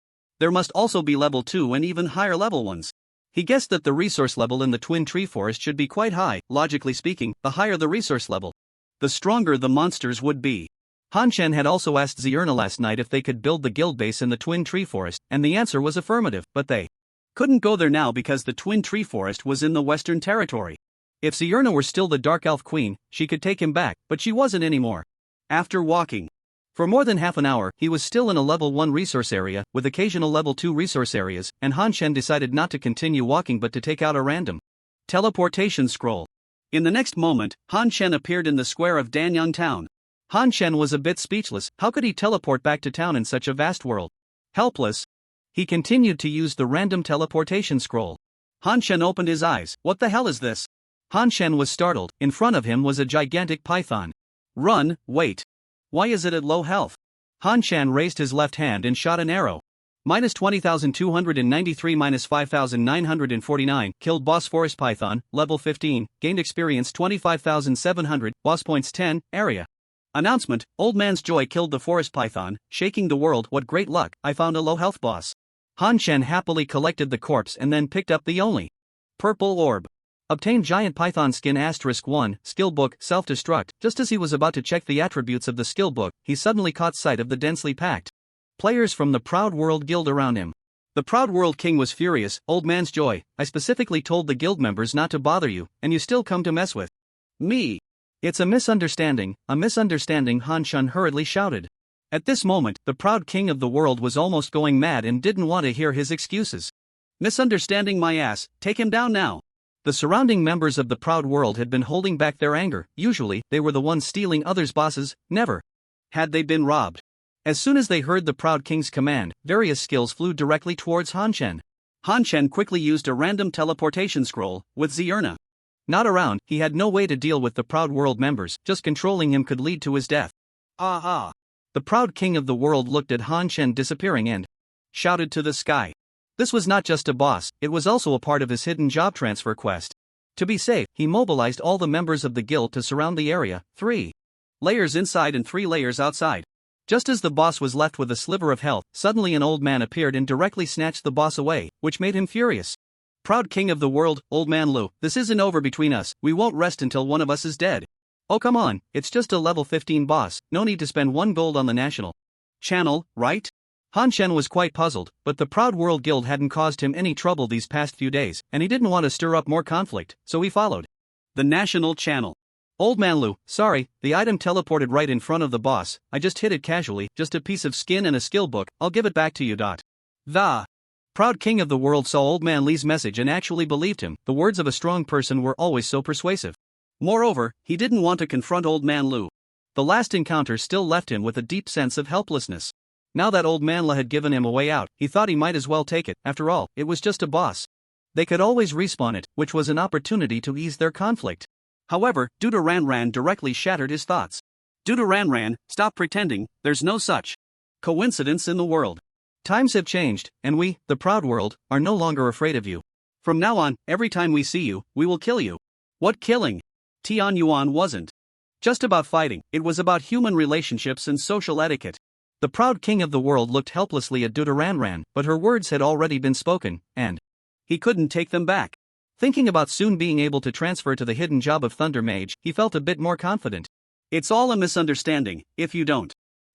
there must also be level 2 and even higher level ones. He guessed that the resource level in the Twin Tree Forest should be quite high. Logically speaking, the higher the resource level, the stronger the monsters would be. Han Shan had also asked Zierna last night if they could build the guild base in the Twin Tree Forest, and the answer was affirmative, but they couldn't go there now because the Twin Tree Forest was in the Western Territory. If Zierna were still the Dark Elf Queen, she could take him back, but she wasn't anymore. After walking for more than half an hour, he was still in a level 1 resource area, with occasional level 2 resource areas, and Han Shan decided not to continue walking but to take out a random teleportation scroll. In the next moment, Han Shan appeared in the square of Danyang Town. Han Shan was a bit speechless. How could he teleport back to town in such a vast world? Helpless, he continued to use the random teleportation scroll. Han Shan opened his eyes. What the hell is this? Han Shan was startled. In front of him was a gigantic python. Run, wait. Why is it at low health? Han Shan raised his left hand and shot an arrow. Minus 20,293 minus 5,949, killed boss forest python, level 15, gained experience 25,700, boss points 10, area. Announcement, Old Man's Joy killed the forest python, shaking the world. What great luck, I found a low health boss. Han Shan happily collected the corpse and then picked up the only purple orb. Obtained giant python skin *1, skill book, self-destruct. Just as he was about to check the attributes of the skill book, he suddenly caught sight of the densely packed players from the Proud World Guild around him. The proud world king was furious. Old man's joy, I specifically told the guild members not to bother you, and you still come to mess with me. It's a misunderstanding, Han Shun hurriedly shouted. At this moment, the proud king of the world was almost going mad and didn't want to hear his excuses. Misunderstanding my ass, take him down now. The surrounding members of the proud world had been holding back their anger. Usually, they were the ones stealing others' bosses, never had they been robbed. As soon as they heard the proud king's command, various skills flew directly towards Han Shen. Han Shen quickly used a random teleportation scroll, with Zierna not around, he had no way to deal with the proud world members, just controlling him could lead to his death. Ah! The proud king of the world looked at Han Shen disappearing and shouted to the sky. This was not just a boss, it was also a part of his hidden job transfer quest. To be safe, he mobilized all the members of the guild to surround the area, 3 layers inside and 3 layers outside. Just as the boss was left with a sliver of health, suddenly an old man appeared and directly snatched the boss away, which made him furious. Proud king of the world, old man Lu, this isn't over between us, we won't rest until one of us is dead. Oh come on, it's just a level 15 boss, no need to spend 1 gold on the national channel, right? Han Shen was quite puzzled, but the Proud World Guild hadn't caused him any trouble these past few days, and he didn't want to stir up more conflict, so he followed the national channel. Old man Lu, sorry, the item teleported right in front of the boss, I just hit it casually, just a piece of skin and a skill book, I'll give it back to you. The proud king of the world saw old man Li's message and actually believed him, the words of a strong person were always so persuasive. Moreover, he didn't want to confront old man Lu. The last encounter still left him with a deep sense of helplessness. Now that old man La had given him a way out, he thought he might as well take it, after all, it was just a boss. They could always respawn it, which was an opportunity to ease their conflict. However, Duda Ran directly shattered his thoughts. Duda Ran, stop pretending, there's no such coincidence in the world. Times have changed, and we, the Proud World, are no longer afraid of you. From now on, every time we see you, we will kill you. What killing? Tian Yuan wasn't just about fighting, it was about human relationships and social etiquette. The proud king of the world looked helplessly at Duda Ran, but her words had already been spoken, and he couldn't take them back. Thinking about soon being able to transfer to the hidden job of Thunder Mage, he felt a bit more confident. It's all a misunderstanding, if you don't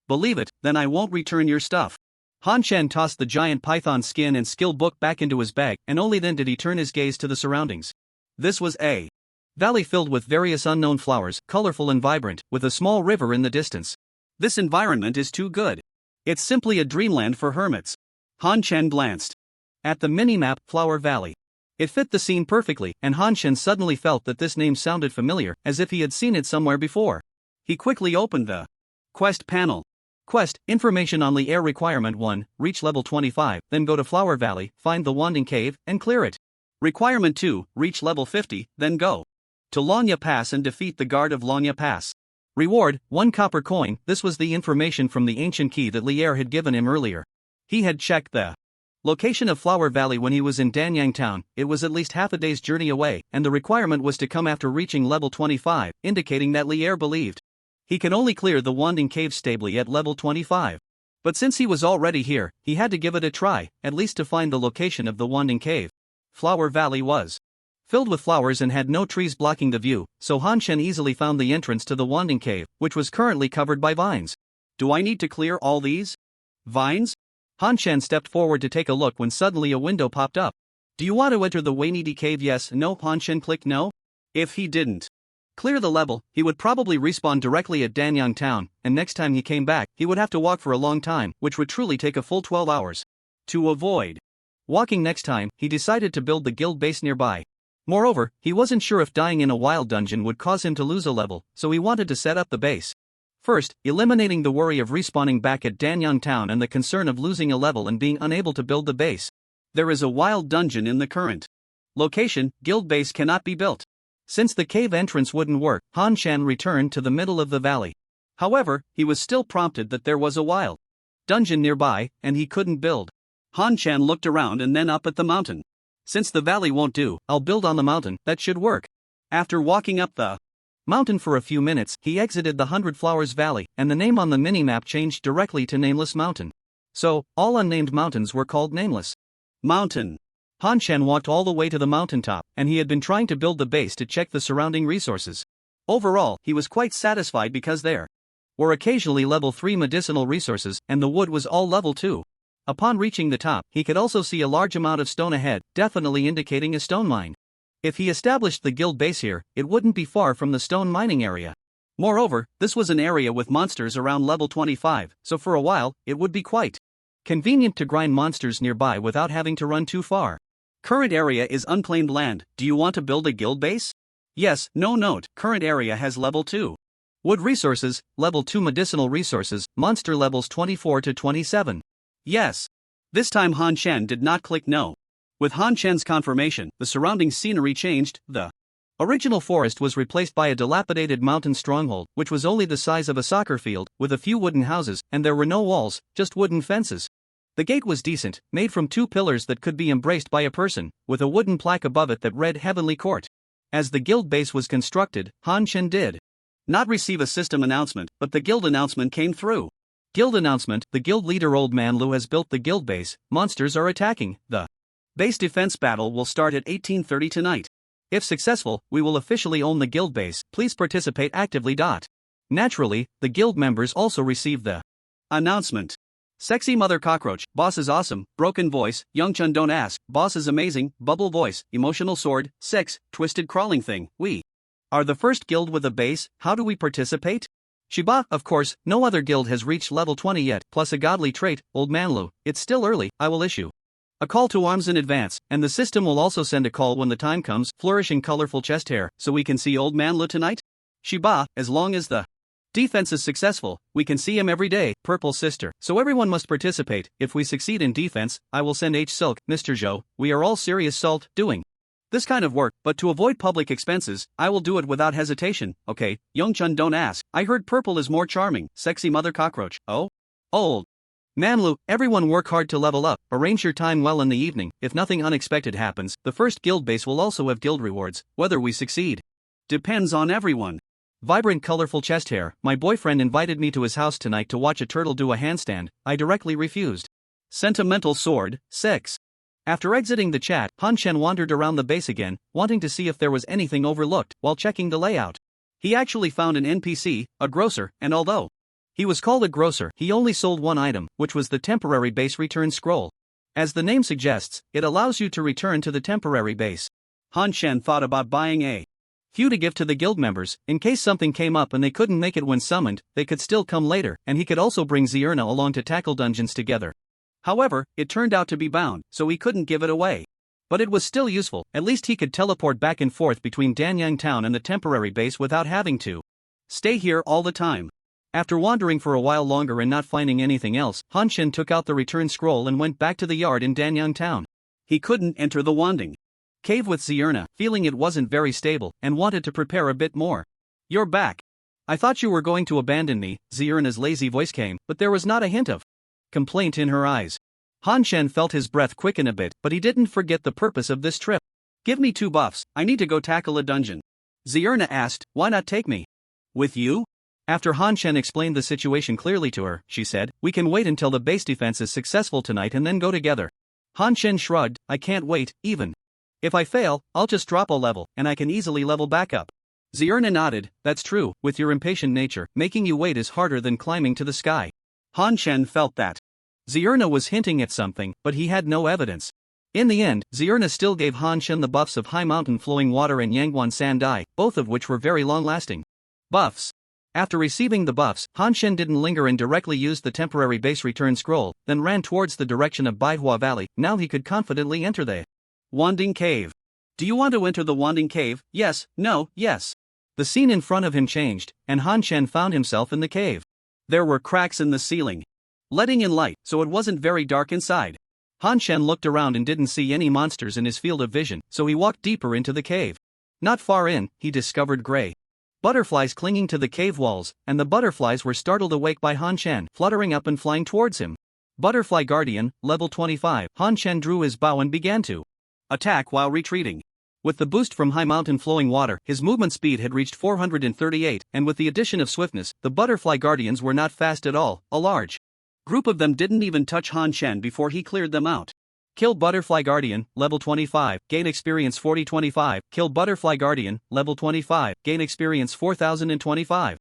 believe it, then I won't return your stuff. Han Shen tossed the giant python skin and skill book back into his bag, and only then did he turn his gaze to the surroundings. This was a valley filled with various unknown flowers, colorful and vibrant, with a small river in the distance. This environment is too good. It's simply a dreamland for hermits. Han Shen glanced at the mini-map, Flower Valley. It fit the scene perfectly, and Han Shen suddenly felt that this name sounded familiar, as if he had seen it somewhere before. He quickly opened the quest panel. Quest, information on the air requirement 1, reach level 25, then go to Flower Valley, find the Wanding Cave, and clear it. Requirement 2, reach level 50, then go to Lanya Pass and defeat the guard of Lanya Pass. Reward, 1 copper coin. This was the information from the ancient key that Lier had given him earlier. He had checked the location of Flower Valley when he was in Danyang Town, it was at least half a day's journey away, and the requirement was to come after reaching level 25, indicating that Lier believed he could only clear the Wanding Cave stably at level 25. But since he was already here, he had to give it a try, at least to find the location of the Wanding Cave. Flower Valley was filled with flowers and had no trees blocking the view, so Han Shen easily found the entrance to the Wanding Cave, which was currently covered by vines. Do I need to clear all these vines? Han Shen stepped forward to take a look when suddenly a window popped up. Do you want to enter the Wainidi Cave? Yes, no. Han Shen clicked no. If he didn't clear the level, he would probably respawn directly at Danyang Town, and next time he came back, he would have to walk for a long time, which would truly take a full 12 hours. To avoid walking next time, he decided to build the guild base nearby. Moreover, he wasn't sure if dying in a wild dungeon would cause him to lose a level, so he wanted to set up the base first, eliminating the worry of respawning back at Danyang Town and the concern of losing a level and being unable to build the base. There is a wild dungeon in the current location, guild base cannot be built. Since the cave entrance wouldn't work, Han Shen returned to the middle of the valley. However, he was still prompted that there was a wild dungeon nearby, and he couldn't build. Han Shen looked around and then up at the mountain. Since the valley won't do, I'll build on the mountain, that should work. After walking up the mountain for a few minutes, he exited the 100 Flowers Valley, and the name on the minimap changed directly to Nameless Mountain. So, all unnamed mountains were called Nameless Mountain. Han Shen walked all the way to the mountaintop, and he had been trying to build the base to check the surrounding resources. Overall, he was quite satisfied because there were occasionally level 3 medicinal resources, and the wood was all level 2. Upon reaching the top, he could also see a large amount of stone ahead, definitely indicating a stone mine. If he established the guild base here, it wouldn't be far from the stone mining area. Moreover, this was an area with monsters around level 25, so for a while, it would be quite convenient to grind monsters nearby without having to run too far. Current area is unclaimed land. Do you want to build a guild base? Yes, no note, current area has level 2. Wood resources, level 2 medicinal resources, monster levels 24 to 27. Yes. This time Han Shen did not click no. With Han Shen's confirmation, the surrounding scenery changed. The original forest was replaced by a dilapidated mountain stronghold, which was only the size of a soccer field, with a few wooden houses, and there were no walls, just wooden fences. The gate was decent, made from 2 pillars that could be embraced by a person, with a wooden plaque above it that read Heavenly Court. As the guild base was constructed, Han Shen did not receive a system announcement, but the guild announcement came through. Guild announcement: the guild leader Old Man Lu has built the guild base, monsters are attacking, the base defense battle will start at 18:30 tonight. If successful, we will officially own the guild base, please participate actively. Naturally, the guild members also received the announcement. Sexy mother cockroach, boss is awesome, broken voice, Youngchun don't ask, boss is amazing, bubble voice, emotional sword, 6, twisted crawling thing, we are the first guild with a base, how do we participate? Shiba, of course, no other guild has reached level 20 yet, plus a godly trait, Old Man Lu, it's still early, I will issue a call to arms in advance, and the system will also send a call when the time comes, flourishing colorful chest hair, so we can see Old Man Lu tonight? Shiba, as long as the defense is successful, we can see him every day, purple sister, so everyone must participate. If we succeed in defense, I will send H Silk, Mr. Zhou, we are all serious salt, doing this kind of work, but to avoid public expenses, I will do it without hesitation, okay, Youngchun don't ask, I heard purple is more charming, sexy mother cockroach, oh? Old Man Lu, everyone work hard to level up, arrange your time well in the evening, if nothing unexpected happens, the first guild base will also have guild rewards, whether we succeed depends on everyone. Vibrant colorful chest hair, my boyfriend invited me to his house tonight to watch a turtle do a handstand, I directly refused. Sentimental sword, 6. After exiting the chat, Han Shen wandered around the base again, wanting to see if there was anything overlooked, while checking the layout. He actually found an NPC, a grocer, and although he was called a grocer, he only sold one item, which was the temporary base return scroll. As the name suggests, it allows you to return to the temporary base. Han Shen thought about buying a few to give to the guild members, in case something came up and they couldn't make it when summoned, they could still come later, and he could also bring Zierna along to tackle dungeons together. However, it turned out to be bound, so he couldn't give it away. But it was still useful, at least he could teleport back and forth between Danyang Town and the temporary base without having to stay here all the time. After wandering for a while longer and not finding anything else, Han Shen took out the return scroll and went back to the yard in Danyang Town. He couldn't enter the Wanding cave with Zierna, feeling it wasn't very stable, and wanted to prepare a bit more. You're back. I thought you were going to abandon me, Zierna's lazy voice came, but there was not a hint of complaint in her eyes. Han Shen felt his breath quicken a bit, but he didn't forget the purpose of this trip. Give me 2 buffs, I need to go tackle a dungeon. Zierna asked, why not take me with you? After Han Shen explained the situation clearly to her, she said, we can wait until the base defense is successful tonight and then go together. Han Shen shrugged, I can't wait, even if I fail, I'll just drop a level, and I can easily level back up. Zierna nodded, that's true, with your impatient nature, making you wait is harder than climbing to the sky. Han Shen felt that Zierna was hinting at something, but he had no evidence. In the end, Zierna still gave Han Shen the buffs of High Mountain Flowing Water and Yangguan Sandai, both of which were very long-lasting buffs. After receiving the buffs, Han Shen didn't linger and directly used the temporary base return scroll, then ran towards the direction of Baihua Valley. Now he could confidently enter the Wanding Cave. Do you want to enter the Wanding Cave? Yes, no, yes. The scene in front of him changed, and Han Shen found himself in the cave. There were cracks in the ceiling, letting in light, so it wasn't very dark inside. Han Shen looked around and didn't see any monsters in his field of vision, so he walked deeper into the cave. Not far in, he discovered gray butterflies clinging to the cave walls, and the butterflies were startled awake by Han Shen, fluttering up and flying towards him. Butterfly Guardian, level 25. Han Shen drew his bow and began to attack while retreating. With the boost from High Mountain Flowing Water, his movement speed had reached 438, and with the addition of swiftness, the Butterfly Guardians were not fast at all. A large group of them didn't even touch Han Shen before he cleared them out. Kill Butterfly Guardian, level 25, gain experience 4025. Kill Butterfly Guardian, level 25, gain experience 4025.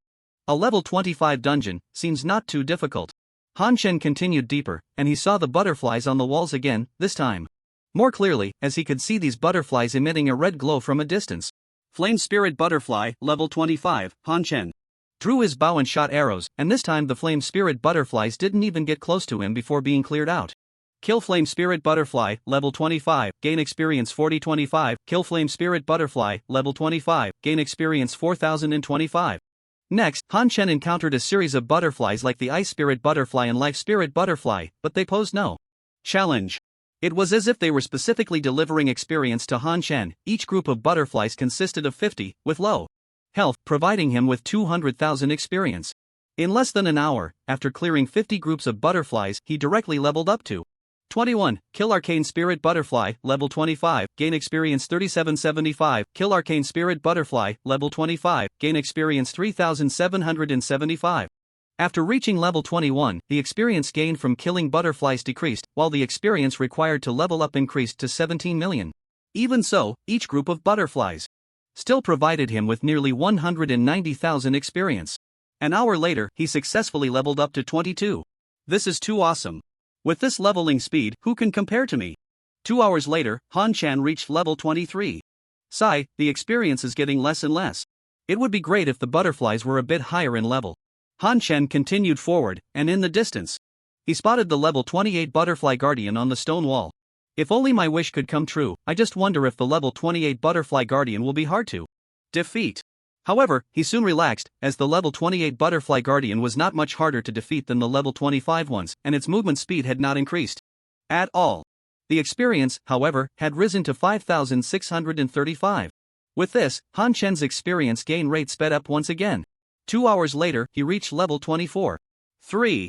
A level 25 dungeon seems not too difficult. Han Shen continued deeper, and he saw the butterflies on the walls again, this time more clearly, as he could see these butterflies emitting a red glow from a distance. Flame Spirit Butterfly, level 25, Han Shen drew his bow and shot arrows, and this time the Flame Spirit butterflies didn't even get close to him before being cleared out. Kill Flame Spirit Butterfly, level 25, gain experience 4025. Kill Flame Spirit Butterfly, level 25, gain experience 4025. Next, Han Shen encountered a series of butterflies like the Ice Spirit Butterfly and Life Spirit Butterfly, but they posed no challenge. It was as if they were specifically delivering experience to Han Shen. Each group of butterflies consisted of 50, with low health, providing him with 200,000 experience. In less than an hour, after clearing 50 groups of butterflies, he directly leveled up to 21. Kill Arcane Spirit Butterfly, level 25, gain experience 3775. Kill Arcane Spirit Butterfly, level 25, gain experience 3775. After reaching level 21, the experience gained from killing butterflies decreased, while the experience required to level up increased to 17 million. Even so, each group of butterflies still provided him with nearly 190,000 experience. An hour later, he successfully leveled up to 22. This is too awesome. With this leveling speed, who can compare to me? 2 hours later, Han Shen reached level 23. Sigh, the experience is getting less and less. It would be great if the butterflies were a bit higher in level. Han Shen continued forward, and in the distance, he spotted the level 28 Butterfly Guardian on the stone wall. If only my wish could come true. I just wonder if the level 28 Butterfly Guardian will be hard to defeat. However, he soon relaxed, as the level 28 Butterfly Guardian was not much harder to defeat than the level 25 ones, and its movement speed had not increased at all. The experience, however, had risen to 5,635. With this, Han Shen's experience gain rate sped up once again. 2 hours later, he reached level 24. 3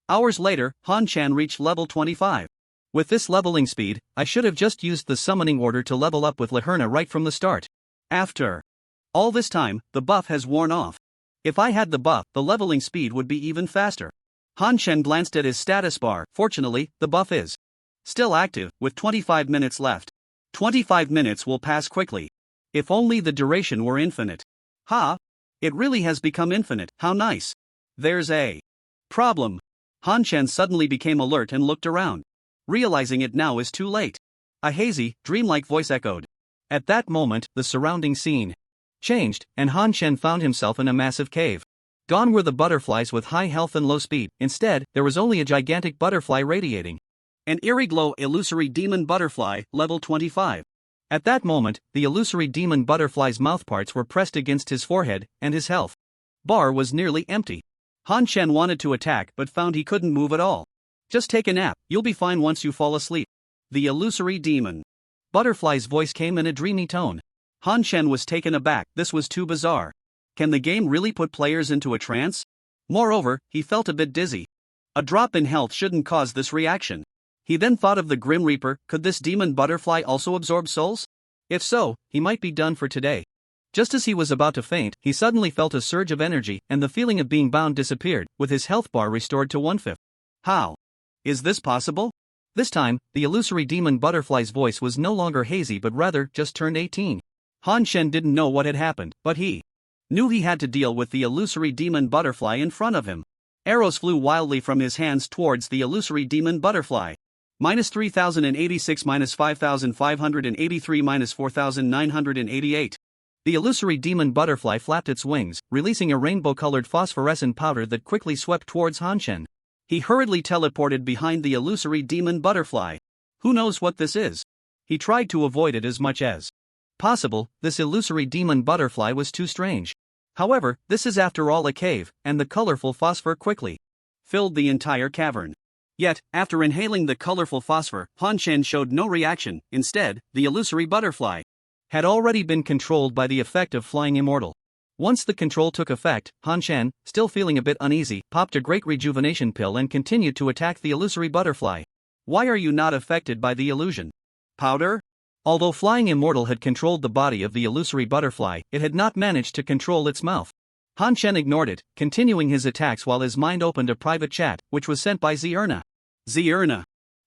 hours later, Han Shen reached level 25. With this leveling speed, I should have just used the summoning order to level up with Laherna right from the start. After all this time, the buff has worn off. If I had the buff, the leveling speed would be even faster. Han Shen glanced at his status bar. Fortunately, the buff is still active, with 25 minutes left. 25 minutes will pass quickly. If only the duration were infinite. Ha! It really has become infinite. How nice. There's a problem. Han Shen suddenly became alert and looked around. Realizing it now is too late. A hazy, dreamlike voice echoed. At that moment, the surrounding scene changed, and Han Shen found himself in a massive cave. Gone were the butterflies with high health and low speed. Instead, there was only a gigantic butterfly radiating an eerie glow. Illusory Demon Butterfly, level 25. At that moment, the illusory demon butterfly's mouthparts were pressed against his forehead, and his health bar was nearly empty. Han Shen wanted to attack but found he couldn't move at all. Just take a nap, you'll be fine once you fall asleep. The illusory demon butterfly's voice came in a dreamy tone. Han Shen was taken aback. This was too bizarre. Can the game really put players into a trance? Moreover, he felt a bit dizzy. A drop in health shouldn't cause this reaction. He then thought of the Grim Reaper. Could this demon butterfly also absorb souls? If so, he might be done for today. Just as he was about to faint, he suddenly felt a surge of energy, and the feeling of being bound disappeared, with his health bar restored to 1/5. How is this possible? This time, the illusory demon butterfly's voice was no longer hazy but rather just turned 18. Han Shen didn't know what had happened, but he knew he had to deal with the illusory demon butterfly in front of him. Arrows flew wildly from his hands towards the illusory demon butterfly. -3086 -5583 -4988. The illusory demon butterfly flapped its wings, releasing a rainbow-colored phosphorescent powder that quickly swept towards Han Shen. He hurriedly teleported behind the illusory demon butterfly. Who knows what this is? He tried to avoid it as much as possible. This illusory demon butterfly was too strange. However, this is after all a cave, and the colorful phosphor quickly filled the entire cavern. Yet, after inhaling the colorful phosphor, Han Shen showed no reaction. Instead, the illusory butterfly had already been controlled by the effect of flying immortal. Once the control took effect, Han Shen, still feeling a bit uneasy, popped a great rejuvenation pill and continued to attack the illusory butterfly. Why are you not affected by the illusion powder? Although flying immortal had controlled the body of the illusory butterfly, it had not managed to control its mouth. Han Shen ignored it, continuing his attacks while his mind opened a private chat, which was sent by Zierna. Zierna.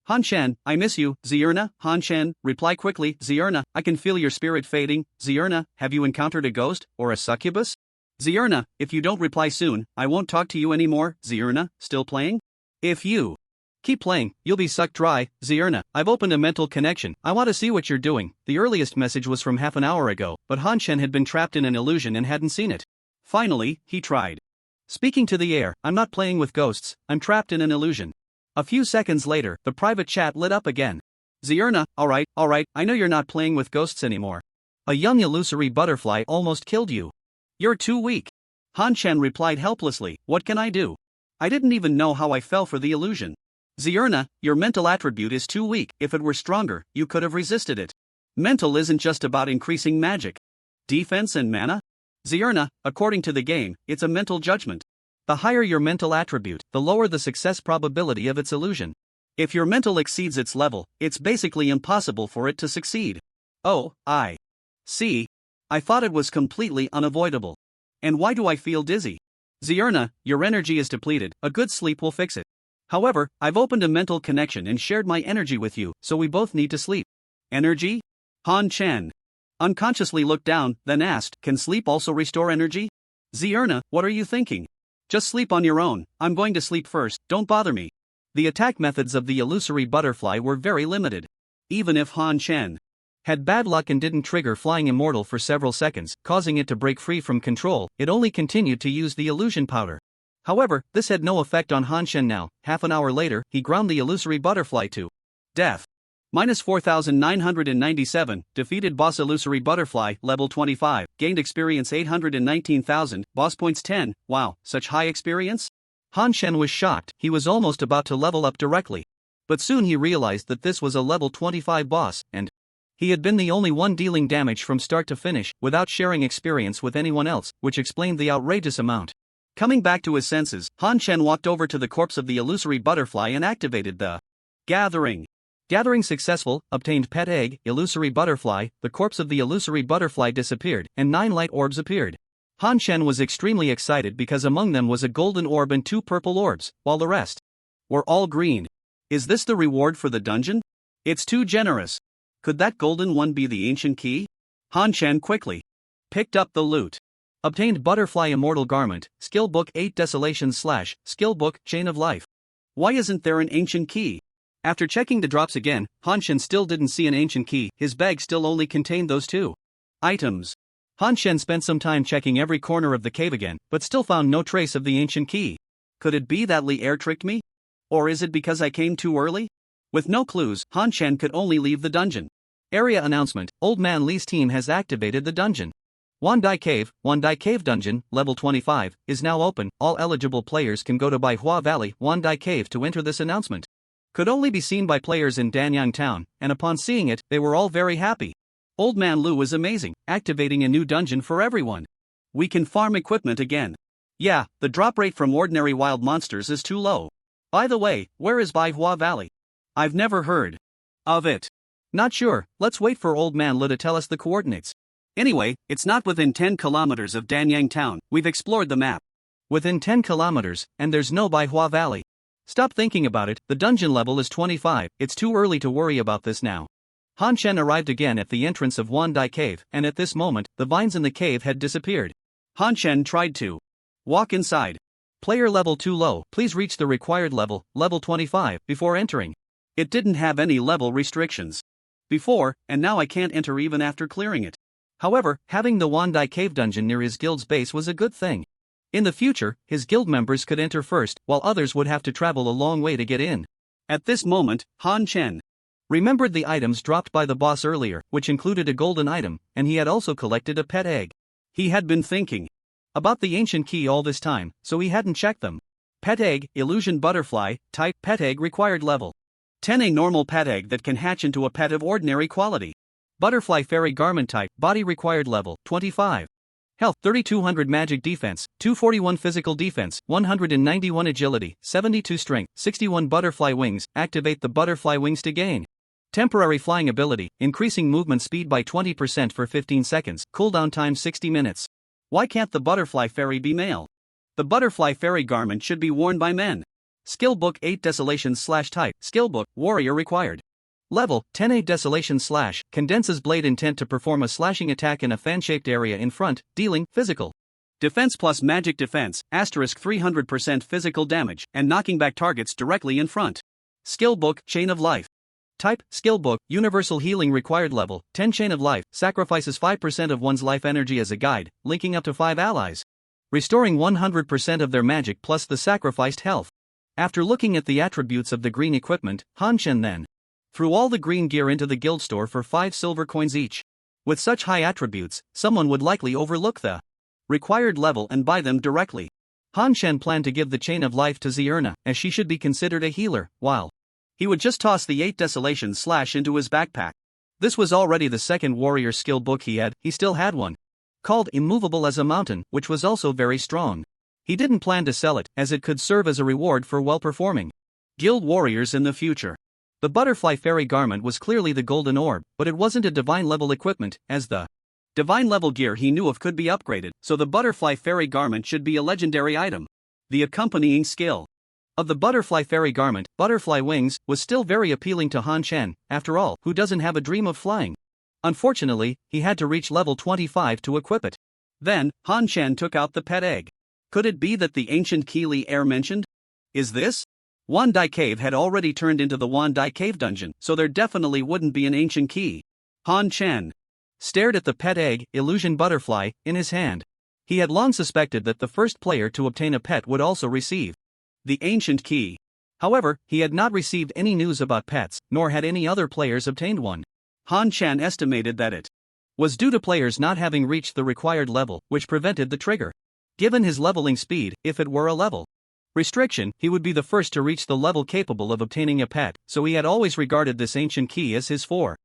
Han Shen, I miss you, Zierna. Han Shen, reply quickly. Zierna, I can feel your spirit fading. Zierna, have you encountered a ghost, or a succubus? Zierna, if you don't reply soon, I won't talk to you anymore. Zierna, still playing? If you keep playing, you'll be sucked dry. Zierna, I've opened a mental connection. I want to see what you're doing. The earliest message was from half an hour ago, but Han Shen had been trapped in an illusion and hadn't seen it. Finally, he tried speaking to the air. I'm not playing with ghosts, I'm trapped in an illusion. A few seconds later, the private chat lit up again. Zierna, alright, I know you're not playing with ghosts anymore. A young illusory butterfly almost killed you. You're too weak. Han Shen replied helplessly, what can I do? I didn't even know how I fell for the illusion. Zierna, your mental attribute is too weak. If it were stronger, you could have resisted it. Mental isn't just about increasing magic, defense and mana. Zierna, according to the game, it's a mental judgment. The higher your mental attribute, the lower the success probability of its illusion. If your mental exceeds its level, it's basically impossible for it to succeed. Oh, I see. I thought it was completely unavoidable. And why do I feel dizzy? Zierna, your energy is depleted, a good sleep will fix it. However, I've opened a mental connection and shared my energy with you, so we both need to sleep. Energy? Han Shen unconsciously looked down, then asked, can sleep also restore energy? Zierna, what are you thinking? Just sleep on your own, I'm going to sleep first, don't bother me. The attack methods of the illusory butterfly were very limited. Even if Han Shen had bad luck and didn't trigger Flying Immortal for several seconds, causing it to break free from control, it only continued to use the illusion powder. However, this had no effect on Han Shen now. Half an hour later, he ground the illusory butterfly to death. Minus 4,997, defeated boss illusory butterfly, level 25, gained experience 819,000, boss points 10, wow, such high experience? Han Shen was shocked, he was almost about to level up directly. But soon he realized that this was a level 25 boss, and he had been the only one dealing damage from start to finish, without sharing experience with anyone else, which explained the outrageous amount. Coming back to his senses, Han Shen walked over to the corpse of the illusory butterfly and activated the gathering. Gathering successful, obtained pet egg, illusory butterfly, the corpse of the illusory butterfly disappeared, and 9 light orbs appeared. Han Shen was extremely excited because among them was a golden orb and 2 purple orbs, while the rest were all green. Is this the reward for the dungeon? It's too generous. Could that golden one be the ancient key? Han Shen quickly picked up the loot. Obtained Butterfly Immortal Garment, Skill Book 8 Desolation / Skill Book Chain of Life. Why isn't there an ancient key? After checking the drops again, Han Shen still didn't see an ancient key, his bag still only contained those 2 items. Han Shen spent some time checking every corner of the cave again, but still found no trace of the ancient key. Could it be that Li Air tricked me? Or is it because I came too early? With no clues, Han Shen could only leave the dungeon. Area announcement, Old Man Li's team has activated the dungeon. Wandai Cave Dungeon, level 25, is now open. All eligible players can go to Baihua Valley, Wandai Cave to enter this announcement. Could only be seen by players in Danyang Town, and upon seeing it, they were all very happy. Old Man Lu is amazing, activating a new dungeon for everyone. We can farm equipment again. Yeah, the drop rate from ordinary wild monsters is too low. By the way, where is Baihua Valley? I've never heard of it. Not sure, let's wait for Old Man Lu to tell us the coordinates. Anyway, it's not within 10 kilometers of Danyang Town, we've explored the map. Within 10 kilometers, and there's no Baihua Valley. Stop thinking about it, the dungeon level is 25, it's too early to worry about this now. Han Shen arrived again at the entrance of Wandai Cave, and at this moment, the vines in the cave had disappeared. Han Shen tried to walk inside. Player level too low, please reach the required level, level 25, before entering. It didn't have any level restrictions before, and now I can't enter even after clearing it. However, having the Wandai Cave dungeon near his guild's base was a good thing. In the future, his guild members could enter first, while others would have to travel a long way to get in. At this moment, Han Shen remembered the items dropped by the boss earlier, which included a golden item, and he had also collected a pet egg. He had been thinking about the ancient key all this time, so he hadn't checked them. Pet egg, illusion butterfly, type, pet egg required level 10, a normal pet egg that can hatch into a pet of ordinary quality. Butterfly fairy garment type, body required level 25. Health 3200 magic defense, 241 physical defense, 191 agility, 72 strength, 61 butterfly wings. Activate the butterfly wings to gain temporary flying ability, increasing movement speed by 20% for 15 seconds, cooldown time 60 minutes. Why can't the butterfly fairy be male? The butterfly fairy garment should be worn by men. Skill Book 8 Desolation / Type, Skill Book, Warrior required. Level 10, a Desolation / condenses blade intent to perform a slashing attack in a fan-shaped area in front, dealing physical Defense plus magic defense, asterisk 300% physical damage, and knocking back targets directly in front. Skill book, Chain of Life. Type, Skill book, Universal Healing required level, 10 Chain of Life, sacrifices 5% of one's life energy as a guide, linking up to 5 allies. Restoring 100% of their magic plus the sacrificed health. After looking at the attributes of the green equipment, Han Shen then threw all the green gear into the guild store for 5 silver coins each. With such high attributes, someone would likely overlook the required level and buy them directly. Han Shen planned to give the Chain of Life to Zierna, as she should be considered a healer, while he would just toss the 8 Desolation Slash into his backpack. This was already the second warrior skill book he still had one called Immovable as a Mountain, which was also very strong. He didn't plan to sell it, as it could serve as a reward for well-performing guild warriors in the future. The Butterfly Fairy Garment was clearly the golden orb, but it wasn't a divine level equipment, as the divine level gear he knew of could be upgraded, so the Butterfly Fairy Garment should be a legendary item. The accompanying skill of the Butterfly Fairy Garment, Butterfly Wings, was still very appealing to Han Shen. After all, who doesn't have a dream of flying? Unfortunately, he had to reach level 25 to equip it. Then, Han Shen took out the pet egg. Could it be that the ancient key Li Er mentioned? Is this? Wandai Cave had already turned into the Wandai Cave dungeon, so there definitely wouldn't be an ancient key. Han Shen stared at the pet egg, Illusion Butterfly, in his hand. He had long suspected that the first player to obtain a pet would also receive the ancient key. However, he had not received any news about pets, nor had any other players obtained one. Han Shen estimated that it was due to players not having reached the required level, which prevented the trigger. Given his leveling speed, if it were a level restriction, he would be the first to reach the level capable of obtaining a pet, so he had always regarded this ancient key as his for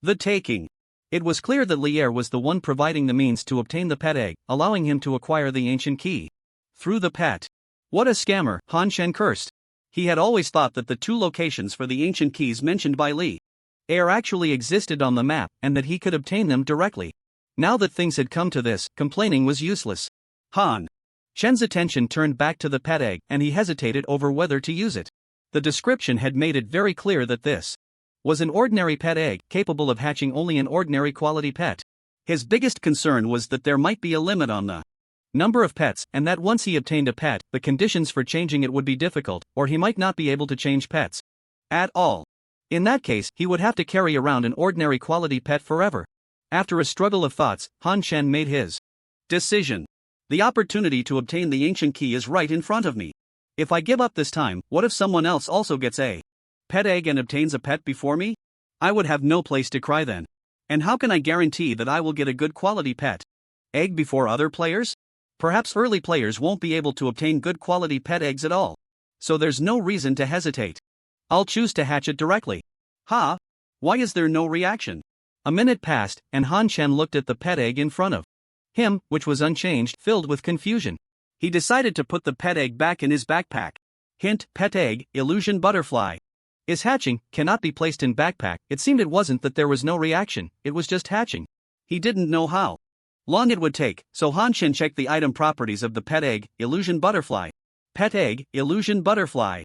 the taking. It was clear that Li Er was the one providing the means to obtain the pet egg, allowing him to acquire the ancient key through the pet. What a scammer, Han Shen cursed. He had always thought that the 2 locations for the ancient keys mentioned by Li Er actually existed on the map, and that he could obtain them directly. Now that things had come to this, complaining was useless. Han Shen's attention turned back to the pet egg, and he hesitated over whether to use it. The description had made it very clear that this was an ordinary pet egg, capable of hatching only an ordinary quality pet. His biggest concern was that there might be a limit on the number of pets, and that once he obtained a pet, the conditions for changing it would be difficult, or he might not be able to change pets at all. In that case, he would have to carry around an ordinary quality pet forever. After a struggle of thoughts, Han Shen made his decision. The opportunity to obtain the ancient key is right in front of me. If I give up this time, what if someone else also gets a pet egg and obtains a pet before me? I would have no place to cry then. And how can I guarantee that I will get a good quality pet egg before other players? Perhaps early players won't be able to obtain good quality pet eggs at all. So there's no reason to hesitate. I'll choose to hatch it directly. Ha! Why is there no reaction? A minute passed, and Han Shen looked at the pet egg in front of him, which was unchanged, filled with confusion. He decided to put the pet egg back in his backpack. Hint, pet egg, Illusion Butterfly. Is hatching, cannot be placed in backpack. It seemed it wasn't that there was no reaction, it was just hatching. He didn't know how long it would take, so Han Shen checked the item properties of the pet egg, Illusion Butterfly. Pet egg, Illusion Butterfly.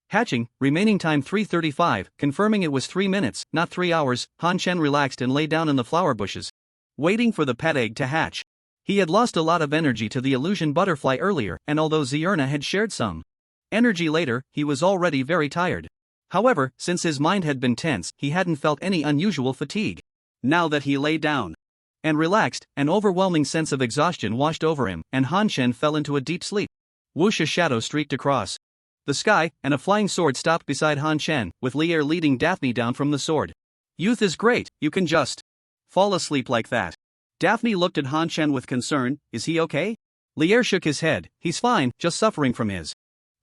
Hatching, remaining time 3:35, confirming it was 3 minutes, not 3 hours. Han Shen relaxed and lay down in the flower bushes, waiting for the pet egg to hatch. He had lost a lot of energy to the Illusion Butterfly earlier, and although Zierna had shared some energy later, he was already very tired. However, since his mind had been tense, he hadn't felt any unusual fatigue. Now that he lay down and relaxed, an overwhelming sense of exhaustion washed over him, and Han Shen fell into a deep sleep. Whoosh, a shadow streaked across the sky, and a flying sword stopped beside Han Shen, with Li Er leading Daphne down from the sword. Youth is great, you can just fall asleep like that. Daphne looked at Han Shen with concern. Is he okay? Li Er shook his head. He's fine, just suffering from his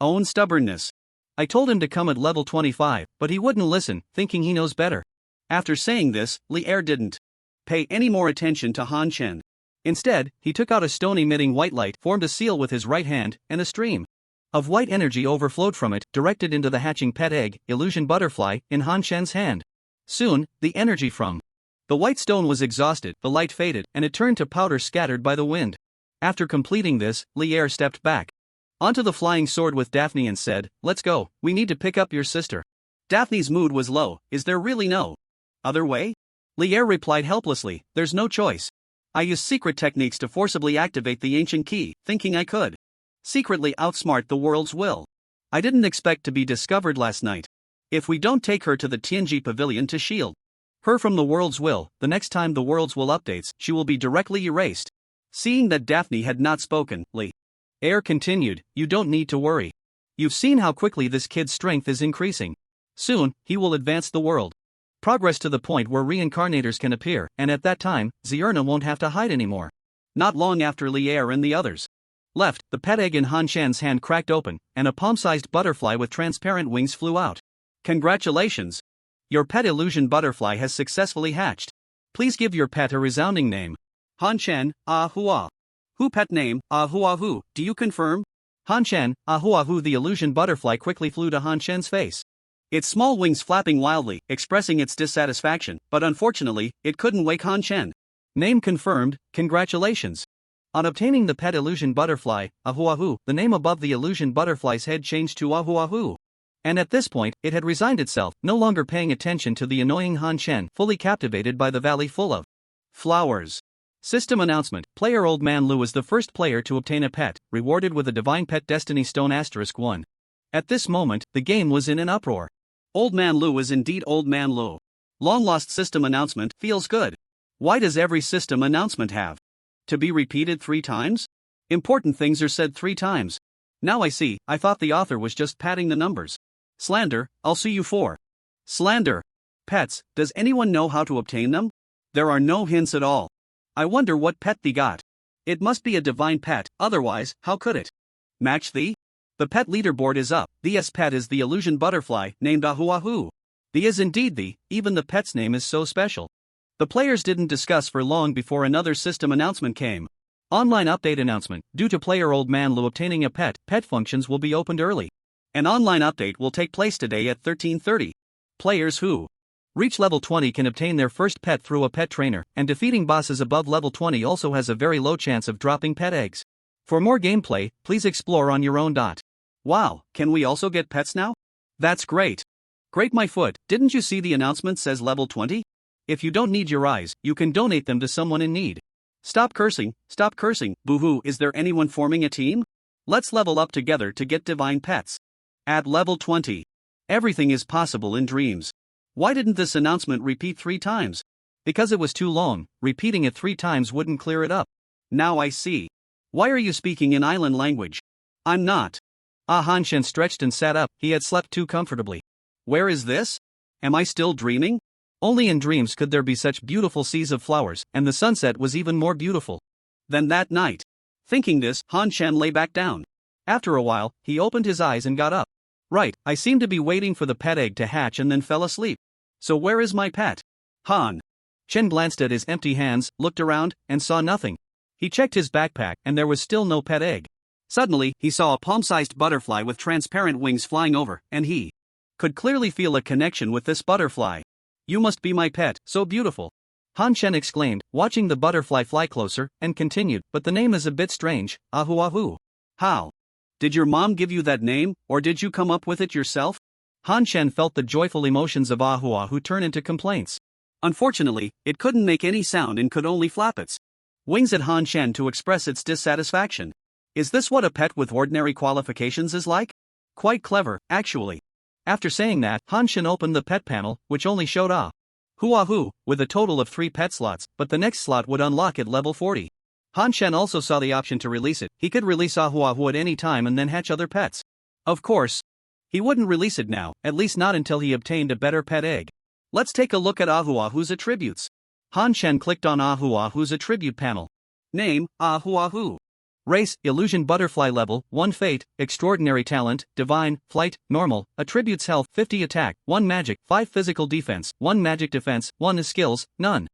own stubbornness. I told him to come at level 25, but he wouldn't listen, thinking he knows better. After saying this, Li Er didn't pay any more attention to Han Shen. Instead, he took out a stone emitting white light, formed a seal with his right hand, and a stream of white energy overflowed from it, directed into the hatching pet egg, Illusion Butterfly, in Han Shen's hand. Soon, the energy from the white stone was exhausted, the light faded, and it turned to powder scattered by the wind. After completing this, Li Er stepped back onto the flying sword with Daphne and said, "Let's go, we need to pick up your sister." Daphne's mood was low. Is there really no other way? Li Er replied helplessly, "There's no choice. I used secret techniques to forcibly activate the ancient key, thinking I could secretly outsmart the world's will. I didn't expect to be discovered last night. If we don't take her to the Tianji Pavilion to shield her from the world's will, the next time the world's will updates, she will be directly erased. Seeing that Daphne had not spoken, Air continued, you don't need to worry. You've seen how quickly this kid's strength is increasing. Soon, he will advance the world. Progress to the point where reincarnators can appear, and at that time, Zierna won't have to hide anymore. Not long after Lier and the others left, the pet egg in Han Shan's hand cracked open, and a palm-sized butterfly with transparent wings flew out. Congratulations! Your pet illusion butterfly has successfully hatched. Please give your pet a resounding name. Han Shan, Ahua. Hu pet name, Ahuahu, do you confirm? Han Shan, Ahuahu. The illusion butterfly quickly flew to Han Shan's face, its small wings flapping wildly, expressing its dissatisfaction, but unfortunately, it couldn't wake Han Shan. Name confirmed, congratulations. On obtaining the pet illusion butterfly, Ahuahu, the name above the illusion butterfly's head changed to Ahuahu. And at this point, it had resigned itself, no longer paying attention to the annoying Han Shan, fully captivated by the valley full of flowers. System announcement: player Old Man Lu is the first player to obtain a pet, rewarded with a Divine Pet Destiny Stone *1. At this moment, the game was in an uproar. Old Man Lu is indeed Old Man Lu. Long lost system announcement, feels good. Why does every system announcement have to be repeated 3 times? Important things are said 3 times. Now I see, I thought the author was just padding the numbers. Slander, I'll sue you for slander. Pets, does anyone know how to obtain them? There are no hints at all. I wonder what pet thee got. It must be a divine pet, otherwise, how could it match thee? The pet leaderboard is up. Thee's pet is the illusion butterfly, named Ahuahu. Thee is indeed thee, even the pet's name is so special. The players didn't discuss for long before another system announcement came. Online update announcement: due to player Old Man Lu obtaining a pet, pet functions will be opened early. An online update will take place today at 13:30. Players who reach level 20 can obtain their first pet through a pet trainer, and defeating bosses above level 20 also has a very low chance of dropping pet eggs. For more gameplay, please explore on your own. Wow, can we also get pets now? That's great. Great my foot, didn't you see the announcement says level 20? If you don't need your eyes, you can donate them to someone in need. Stop cursing, boo-hoo. Is there anyone forming a team? Let's level up together to get divine pets. At level 20. Everything is possible in dreams. Why didn't this announcement repeat 3 times? Because it was too long, repeating it 3 times wouldn't clear it up. Now I see. Why are you speaking in island language? I'm not. Han Shan stretched and sat up, he had slept too comfortably. Where is this? Am I still dreaming? Only in dreams could there be such beautiful seas of flowers, and the sunset was even more beautiful than that night. Thinking this, Han Shan lay back down. After a while, he opened his eyes and got up. Right, I seemed to be waiting for the pet egg to hatch and then fell asleep. So where is my pet? Han Shan glanced at his empty hands, looked around, and saw nothing. He checked his backpack and there was still no pet egg. Suddenly, he saw a palm-sized butterfly with transparent wings flying over, and he could clearly feel a connection with this butterfly. You must be my pet, so beautiful. Han Shan exclaimed, watching the butterfly fly closer, and continued, but the name is a bit strange, Ahuahu. How? Did your mom give you that name, or did you come up with it yourself? Han Shan felt the joyful emotions of Ahuahu turn into complaints. Unfortunately, it couldn't make any sound and could only flap its wings at Han Shan to express its dissatisfaction. Is this what a pet with ordinary qualifications is like? Quite clever, actually. After saying that, Han Shan opened the pet panel, which only showed Ahuahu, with a total of 3 pet slots, but the next slot would unlock at level 40. Han Shan also saw the option to release it. He could release Ahuahu at any time and then hatch other pets. Of course, he wouldn't release it now, at least not until he obtained a better pet egg. Let's take a look at Ahuahu's attributes. Han Shan clicked on Ahuahu's attribute panel. Name, Ahuahu. Race, Illusion Butterfly. Level, 1 Fate, Extraordinary Talent, Divine, Flight, Normal. Attributes: Health, 50 Attack, 1 Magic, 5 Physical Defense, 1 Magic Defense, 1 Skills, none.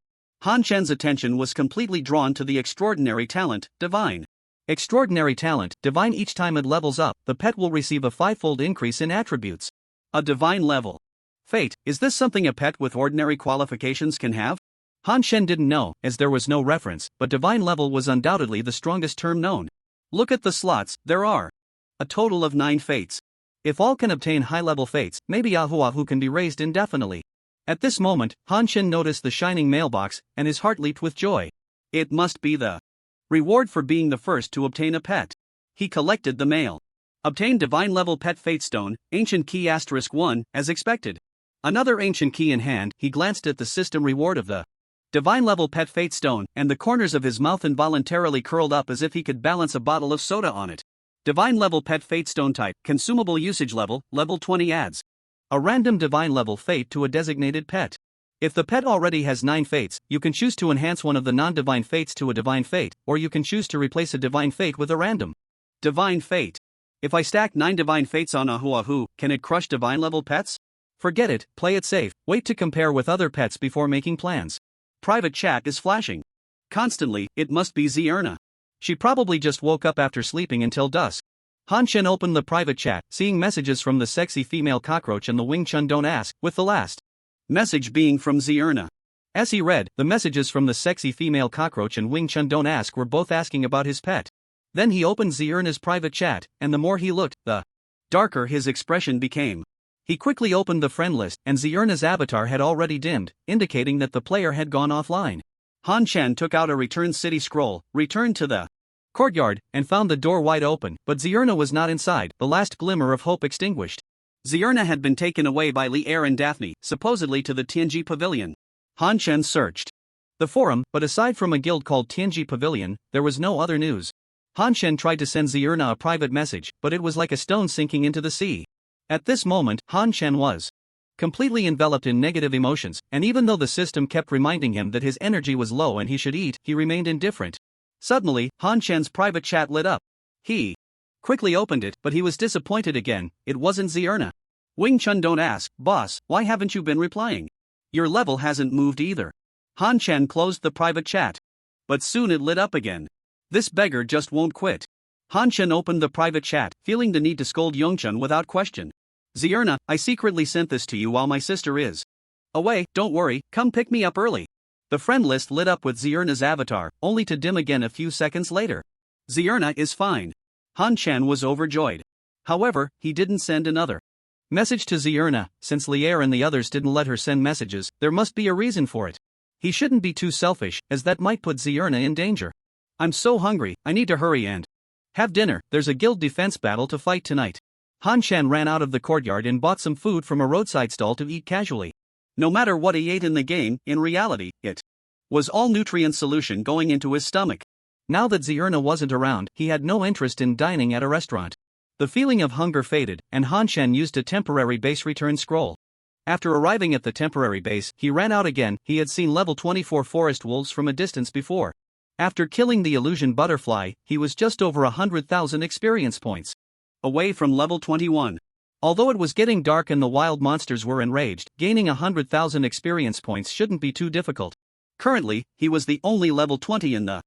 Han Shan's attention was completely drawn to the Extraordinary Talent, Divine. Extraordinary Talent, Divine. Each time it levels up, the pet will receive a 5-fold increase in attributes. A Divine level. Fate, is this something a pet with ordinary qualifications can have? Han Shan didn't know, as there was no reference, but Divine level was undoubtedly the strongest term known. Look at the slots, there are a total of 9 fates. If all can obtain high-level fates, maybe Ahuahu can be raised indefinitely. At this moment, Han Shan noticed the shining mailbox, and his heart leaped with joy. It must be the reward for being the first to obtain a pet. He collected the mail. Obtained Divine Level Pet Fate Stone, Ancient Key *1, as expected. Another Ancient Key in hand, he glanced at the system reward of the Divine Level Pet Fate Stone, and the corners of his mouth involuntarily curled up as if he could balance a bottle of soda on it. Divine Level Pet Fate Stone type, consumable usage level, level 20 adds a random Divine Level Fate to a designated pet. If the pet already has 9 fates, you can choose to enhance one of the non-divine fates to a divine fate, or you can choose to replace a divine fate with a random divine fate. If I stack 9 divine fates on Ahu, can it crush divine level pets? Forget it, play it safe, wait to compare with other pets before making plans. Private chat is flashing constantly, it must be Zierna. She probably just woke up after sleeping until dusk. Han Shen opened the private chat, seeing messages from the sexy female cockroach and the Wing Chun don't ask, with the last message being from Zierna. As he read, the messages from the sexy female cockroach and Wing Chun don't ask were both asking about his pet. Then he opened Zierna's private chat, and the more he looked, the darker his expression became. He quickly opened the friend list, and Zierna's avatar had already dimmed, indicating that the player had gone offline. Han Chen took out a Return City scroll, returned to the courtyard, and found the door wide open, but Zierna was not inside, the last glimmer of hope extinguished. Zierna had been taken away by Li Er and Daphne, supposedly to the Tianji Pavilion. Han Chen searched the forum, but aside from a guild called Tianji Pavilion, there was no other news. Han Chen tried to send Zierna a private message, but it was like a stone sinking into the sea. At this moment, Han Chen was completely enveloped in negative emotions, and even though the system kept reminding him that his energy was low and he should eat, he remained indifferent. Suddenly, Han Chen's private chat lit up. He quickly opened it, but he was disappointed again, it wasn't Zierna. Wing Chun don't ask, boss, why haven't you been replying? Your level hasn't moved either. Han Chen closed the private chat. But soon it lit up again. This beggar just won't quit. Han Chen opened the private chat, feeling the need to scold Yongchun without question. Zierna, I secretly sent this to you while my sister is away, don't worry, come pick me up early. The friend list lit up with Zierna's avatar, only to dim again a few seconds later. Zierna is fine. Han Chen was overjoyed. However, he didn't send another message to Zierna, since Lier and the others didn't let her send messages, there must be a reason for it. He shouldn't be too selfish, as that might put Zierna in danger. I'm so hungry, I need to hurry and have dinner, there's a guild defense battle to fight tonight. Han Chen ran out of the courtyard and bought some food from a roadside stall to eat casually. No matter what he ate in the game, in reality, it was all nutrient solution going into his stomach. Now that Zierna wasn't around, he had no interest in dining at a restaurant. The feeling of hunger faded, and Han Chen used a temporary base return scroll. After arriving at the temporary base, he ran out again. He had seen level 24 forest wolves from a distance before. After killing the illusion butterfly, he was just over 100,000 experience points away from level 21. Although it was getting dark and the wild monsters were enraged, gaining 100,000 experience points shouldn't be too difficult. Currently, he was the only level 20 in the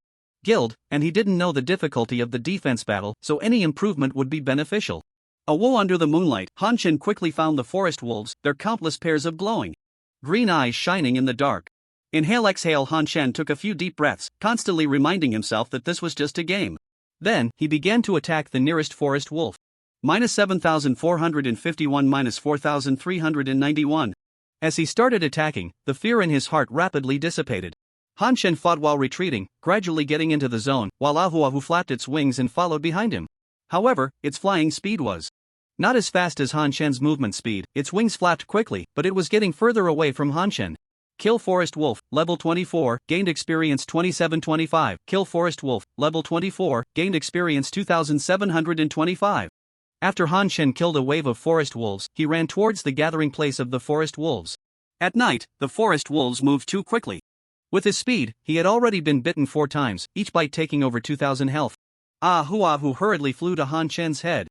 guild, and he didn't know the difficulty of the defense battle, so any improvement would be beneficial. A woe under the moonlight, Han Chen quickly found the forest wolves, their countless pairs of glowing green eyes shining in the dark. Inhale exhale, Han Chen took a few deep breaths, constantly reminding himself that this was just a game. Then, he began to attack the nearest forest wolf. -7,451 -4,391. As he started attacking, the fear in his heart rapidly dissipated. Han Chen fought while retreating, gradually getting into the zone, while Ahu flapped its wings and followed behind him. However, its flying speed was not as fast as Han Chen's movement speed, its wings flapped quickly, but it was getting further away from Han Chen. Kill Forest Wolf, level 24, gained experience 2725. Kill Forest Wolf, level 24, gained experience 2725. After Han Chen killed a wave of forest wolves, he ran towards the gathering place of the forest wolves. At night, the forest wolves moved too quickly. With his speed, he had already been bitten 4 times, each bite taking over 2,000 health. Ahu hurriedly flew to Han Chen's head,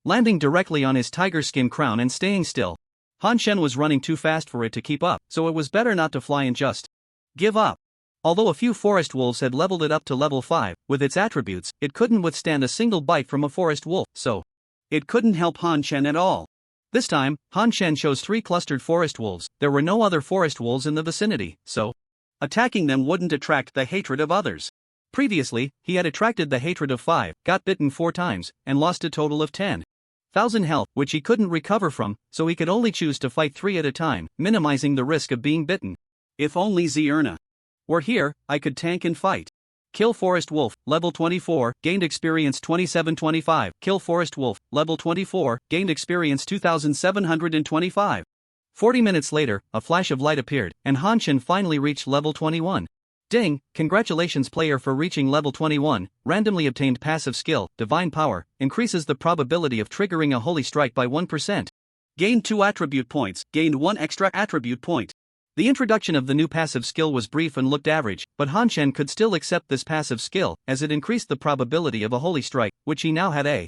landing directly on his tiger skin crown and staying still. Han Chen was running too fast for it to keep up, so it was better not to fly and just give up. Although a few forest wolves had leveled it up to level 5, with its attributes, it couldn't withstand a single bite from a forest wolf, so it couldn't help Han Chen at all. This time, Han Chen chose 3 clustered forest wolves. There were no other forest wolves in the vicinity, so attacking them wouldn't attract the hatred of others. Previously, he had attracted the hatred of 5, got bitten 4 times, and lost a total of 10,000 health, which he couldn't recover from, so he could only choose to fight 3 at a time, minimizing the risk of being bitten. If only Zierna were here, I could tank and fight. Kill Forest Wolf, level 24, gained experience 2725. Kill Forest Wolf, level 24, gained experience 2725. 40 minutes later, a flash of light appeared, and Hanshin finally reached level 21. Ding, congratulations player for reaching level 21, randomly obtained passive skill, Divine Power, increases the probability of triggering a holy strike by 1%. Gained 2 attribute points, gained 1 extra attribute point. The introduction of the new passive skill was brief and looked average, but Hanshin could still accept this passive skill, as it increased the probability of a holy strike, which he now had a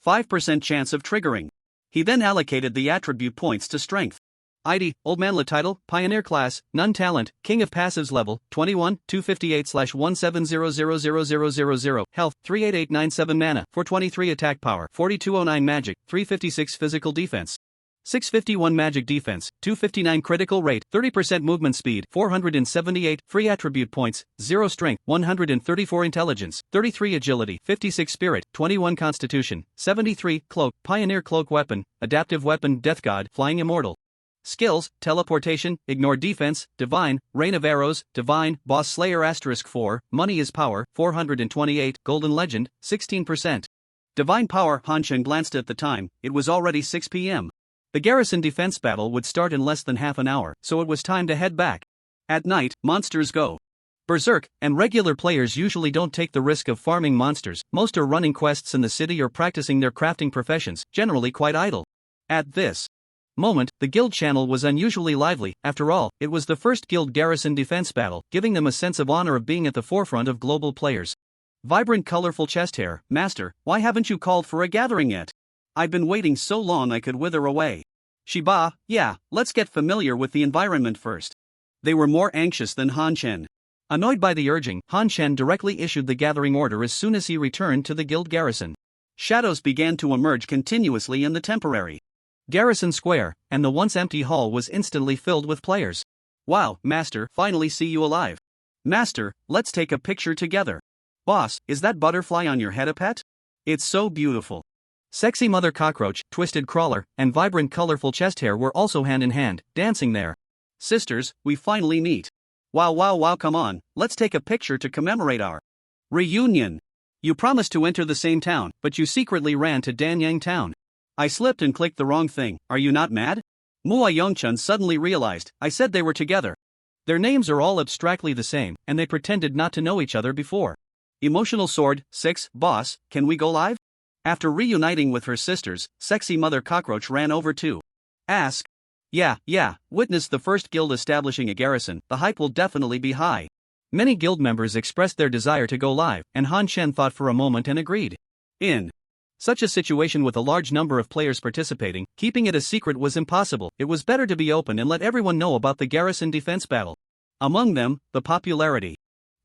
5% chance of triggering. He then allocated the attribute points to strength. ID, Old Man La title, Pioneer class, None talent, King of passives level, 21, 258/1700000, health, 38897 mana, 423 attack power, 4209 magic, 356 physical defense. 651 magic defense, 259 critical rate, 30% movement speed, 478 free attribute points, 0 strength, 134 intelligence, 33 agility, 56 spirit, 21 constitution, 73 cloak, pioneer cloak weapon, adaptive weapon, death god, flying immortal. Skills, teleportation, ignore defense, divine, rain of arrows, divine, boss slayer *4, money is power, 428, golden legend, 16%. Divine power. Hanshin glanced at the time, it was already 6 p.m. The garrison defense battle would start in less than half an hour, so it was time to head back. At night, monsters go berserk, and regular players usually don't take the risk of farming monsters. Most are running quests in the city or practicing their crafting professions, generally quite idle. At this moment, the guild channel was unusually lively. After all, it was the first guild garrison defense battle, giving them a sense of honor of being at the forefront of global players. Vibrant colorful chest hair. Master, why haven't you called for a gathering yet? I've been waiting so long I could wither away. Shiba, yeah, let's get familiar with the environment first. They were more anxious than Hanshin. Annoyed by the urging, Hanshin directly issued the gathering order as soon as he returned to the guild garrison. Shadows began to emerge continuously in the temporary garrison square, and the once empty hall was instantly filled with players. Wow, Master, finally see you alive. Master, let's take a picture together. Boss, is that butterfly on your head a pet? It's so beautiful. Sexy mother cockroach, twisted crawler, and vibrant colorful chest hair were also hand in hand, dancing there. Sisters, we finally meet. Wow, come on, let's take a picture to commemorate our reunion. You promised to enter the same town, but you secretly ran to Danyang town. I slipped and clicked the wrong thing. Are you not mad? Mua Yongchun suddenly realized, I said they were together. Their names are all abstractly the same, and they pretended not to know each other before. Emotional sword. 6. Boss, can we go live? After reuniting with her sisters, sexy mother cockroach ran over to ask. Yeah, witness the first guild establishing a garrison, the hype will definitely be high. Many guild members expressed their desire to go live, and Hanshin thought for a moment and agreed. In such a situation with a large number of players participating, keeping it a secret was impossible. It was better to be open and let everyone know about the garrison defense battle. Among them, the popularity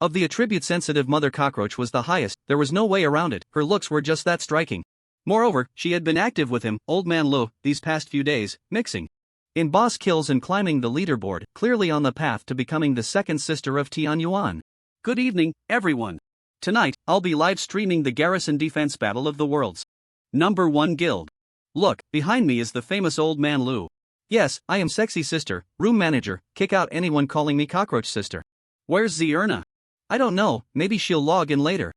of the attribute-sensitive mother cockroach was the highest. There was no way around it, her looks were just that striking. Moreover, she had been active with him, Old Man Lu, these past few days, mixing in boss kills and climbing the leaderboard, clearly on the path to becoming the second sister of Tian Yuan. Good evening, everyone. Tonight, I'll be live streaming the garrison defense battle of the world's #1 guild. Look, behind me is the famous Old Man Lu. Yes, I am sexy sister, room manager, kick out anyone calling me cockroach sister. Where's Zierna? I don't know, maybe she'll log in later.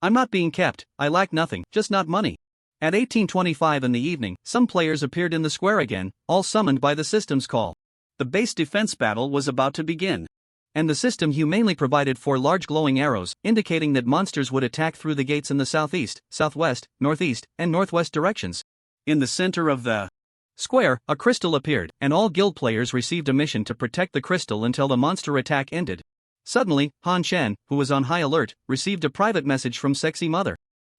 I'm not being kept, I lack nothing, just not money. At 18:25 in the evening, some players appeared in the square again, all summoned by the system's call. The base defense battle was about to begin. And the system humanely provided 4 large glowing arrows, indicating that monsters would attack through the gates in the southeast, southwest, northeast, and northwest directions. In the center of the square, a crystal appeared, and all guild players received a mission to protect the crystal until the monster attack ended. Suddenly, Hanshin, who was on high alert, received a private message from Sexy Mother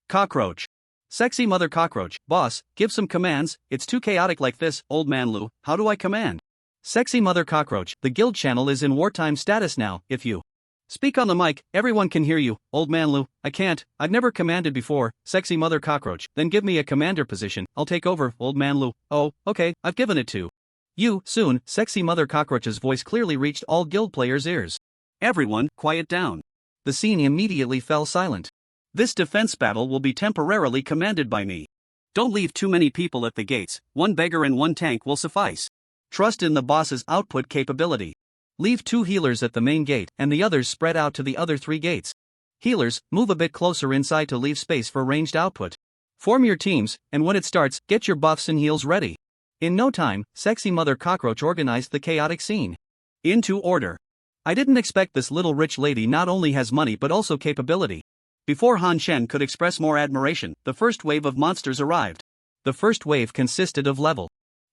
Cockroach. Sexy Mother Cockroach, boss, give some commands, it's too chaotic like this. Old Man Lu, how do I command? Sexy Mother Cockroach, the guild channel is in wartime status now, if you speak on the mic, everyone can hear you. Old Man Lu, I can't, I've never commanded before. Sexy Mother Cockroach, then give me a commander position, I'll take over. Old Man Lu, oh, okay, I've given it to you. Soon, Sexy Mother Cockroach's voice clearly reached all guild players' ears. Everyone, quiet down. The scene immediately fell silent. This defense battle will be temporarily commanded by me. Don't leave too many people at the gates, 1 beggar and 1 tank will suffice. Trust in the boss's output capability. Leave 2 healers at the main gate, and the others spread out to the other 3 gates. Healers, move a bit closer inside to leave space for ranged output. Form your teams, and when it starts, get your buffs and heals ready. In no time, Sexy Mother Cockroach organized the chaotic scene. Into order. I didn't expect this little rich lady not only has money but also capability. Before Han Shen could express more admiration, the first wave of monsters arrived. The first wave consisted of level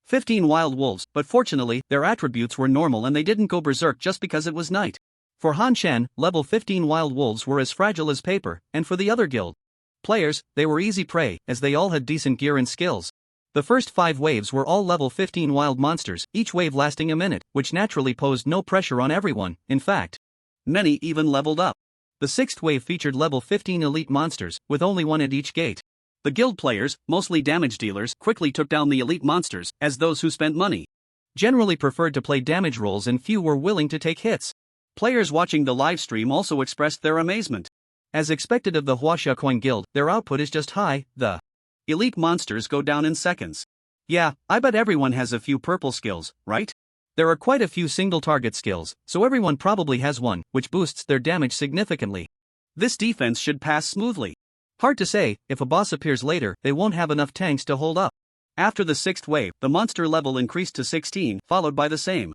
15 wild wolves, but fortunately, their attributes were normal and they didn't go berserk just because it was night. For Han Shen, level 15 wild wolves were as fragile as paper, and for the other guild players, they were easy prey, as they all had decent gear and skills. The first 5 waves were all level 15 wild monsters, each wave lasting a minute, which naturally posed no pressure on everyone. In fact, many even leveled up. The 6th wave featured level 15 elite monsters, with only one at each gate. The guild players, mostly damage dealers, quickly took down the elite monsters, as those who spent money generally preferred to play damage roles and few were willing to take hits. Players watching the livestream also expressed their amazement. As expected of the Huaxia Coin Guild, their output is just high. The elite monsters go down in seconds. Yeah, I bet everyone has a few purple skills, right? There are quite a few single target skills, so everyone probably has one, which boosts their damage significantly. This defense should pass smoothly. Hard to say, if a boss appears later, they won't have enough tanks to hold up. After the 6th wave, the monster level increased to 16, followed by the same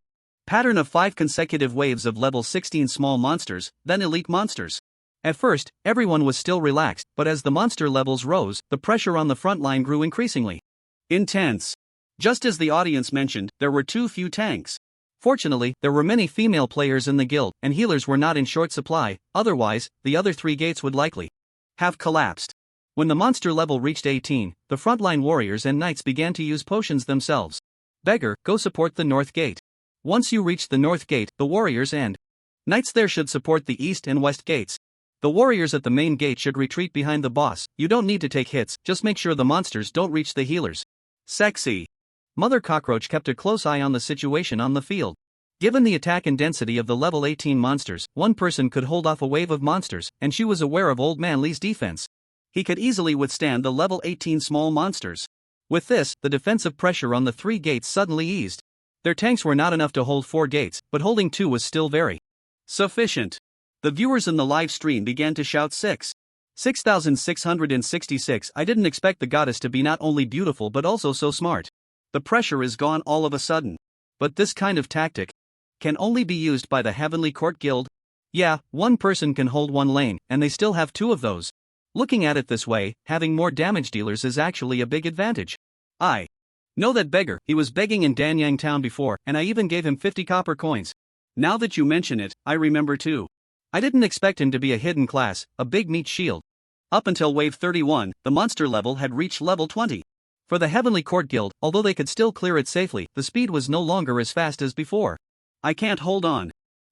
pattern of 5 consecutive waves of level 16 small monsters, then elite monsters. At first, everyone was still relaxed, but as the monster levels rose, the pressure on the front line grew increasingly intense. Just as the audience mentioned, there were too few tanks. Fortunately, there were many female players in the guild, and healers were not in short supply, otherwise, the other 3 gates would likely have collapsed. When the monster level reached 18, the frontline warriors and knights began to use potions themselves. Beggar, go support the north gate. Once you reach the north gate, the warriors and knights there should support the east and west gates. The warriors at the main gate should retreat behind the boss. You don't need to take hits, just make sure the monsters don't reach the healers. Sexy Mother Cockroach kept a close eye on the situation on the field. Given the attack and density of the level 18 monsters, one person could hold off a wave of monsters, and she was aware of Old Man Lee's defense. He could easily withstand the level 18 small monsters. With this, the defensive pressure on the 3 gates suddenly eased. Their tanks were not enough to hold 4 gates, but holding 2 was still very sufficient. The viewers in the live stream began to shout 6,666. I didn't expect the goddess to be not only beautiful but also so smart. The pressure is gone all of a sudden. But this kind of tactic can only be used by the Heavenly Court Guild. Yeah, one person can hold 1 lane, and they still have 2 of those. Looking at it this way, having more damage dealers is actually a big advantage. I know that beggar, he was begging in Danyang Town before, and I even gave him 50 copper coins. Now that you mention it, I remember too. I didn't expect him to be a hidden class, a big meat shield. Up until wave 31, the monster level had reached level 20. For the Heavenly Court Guild, although they could still clear it safely, the speed was no longer as fast as before. I can't hold on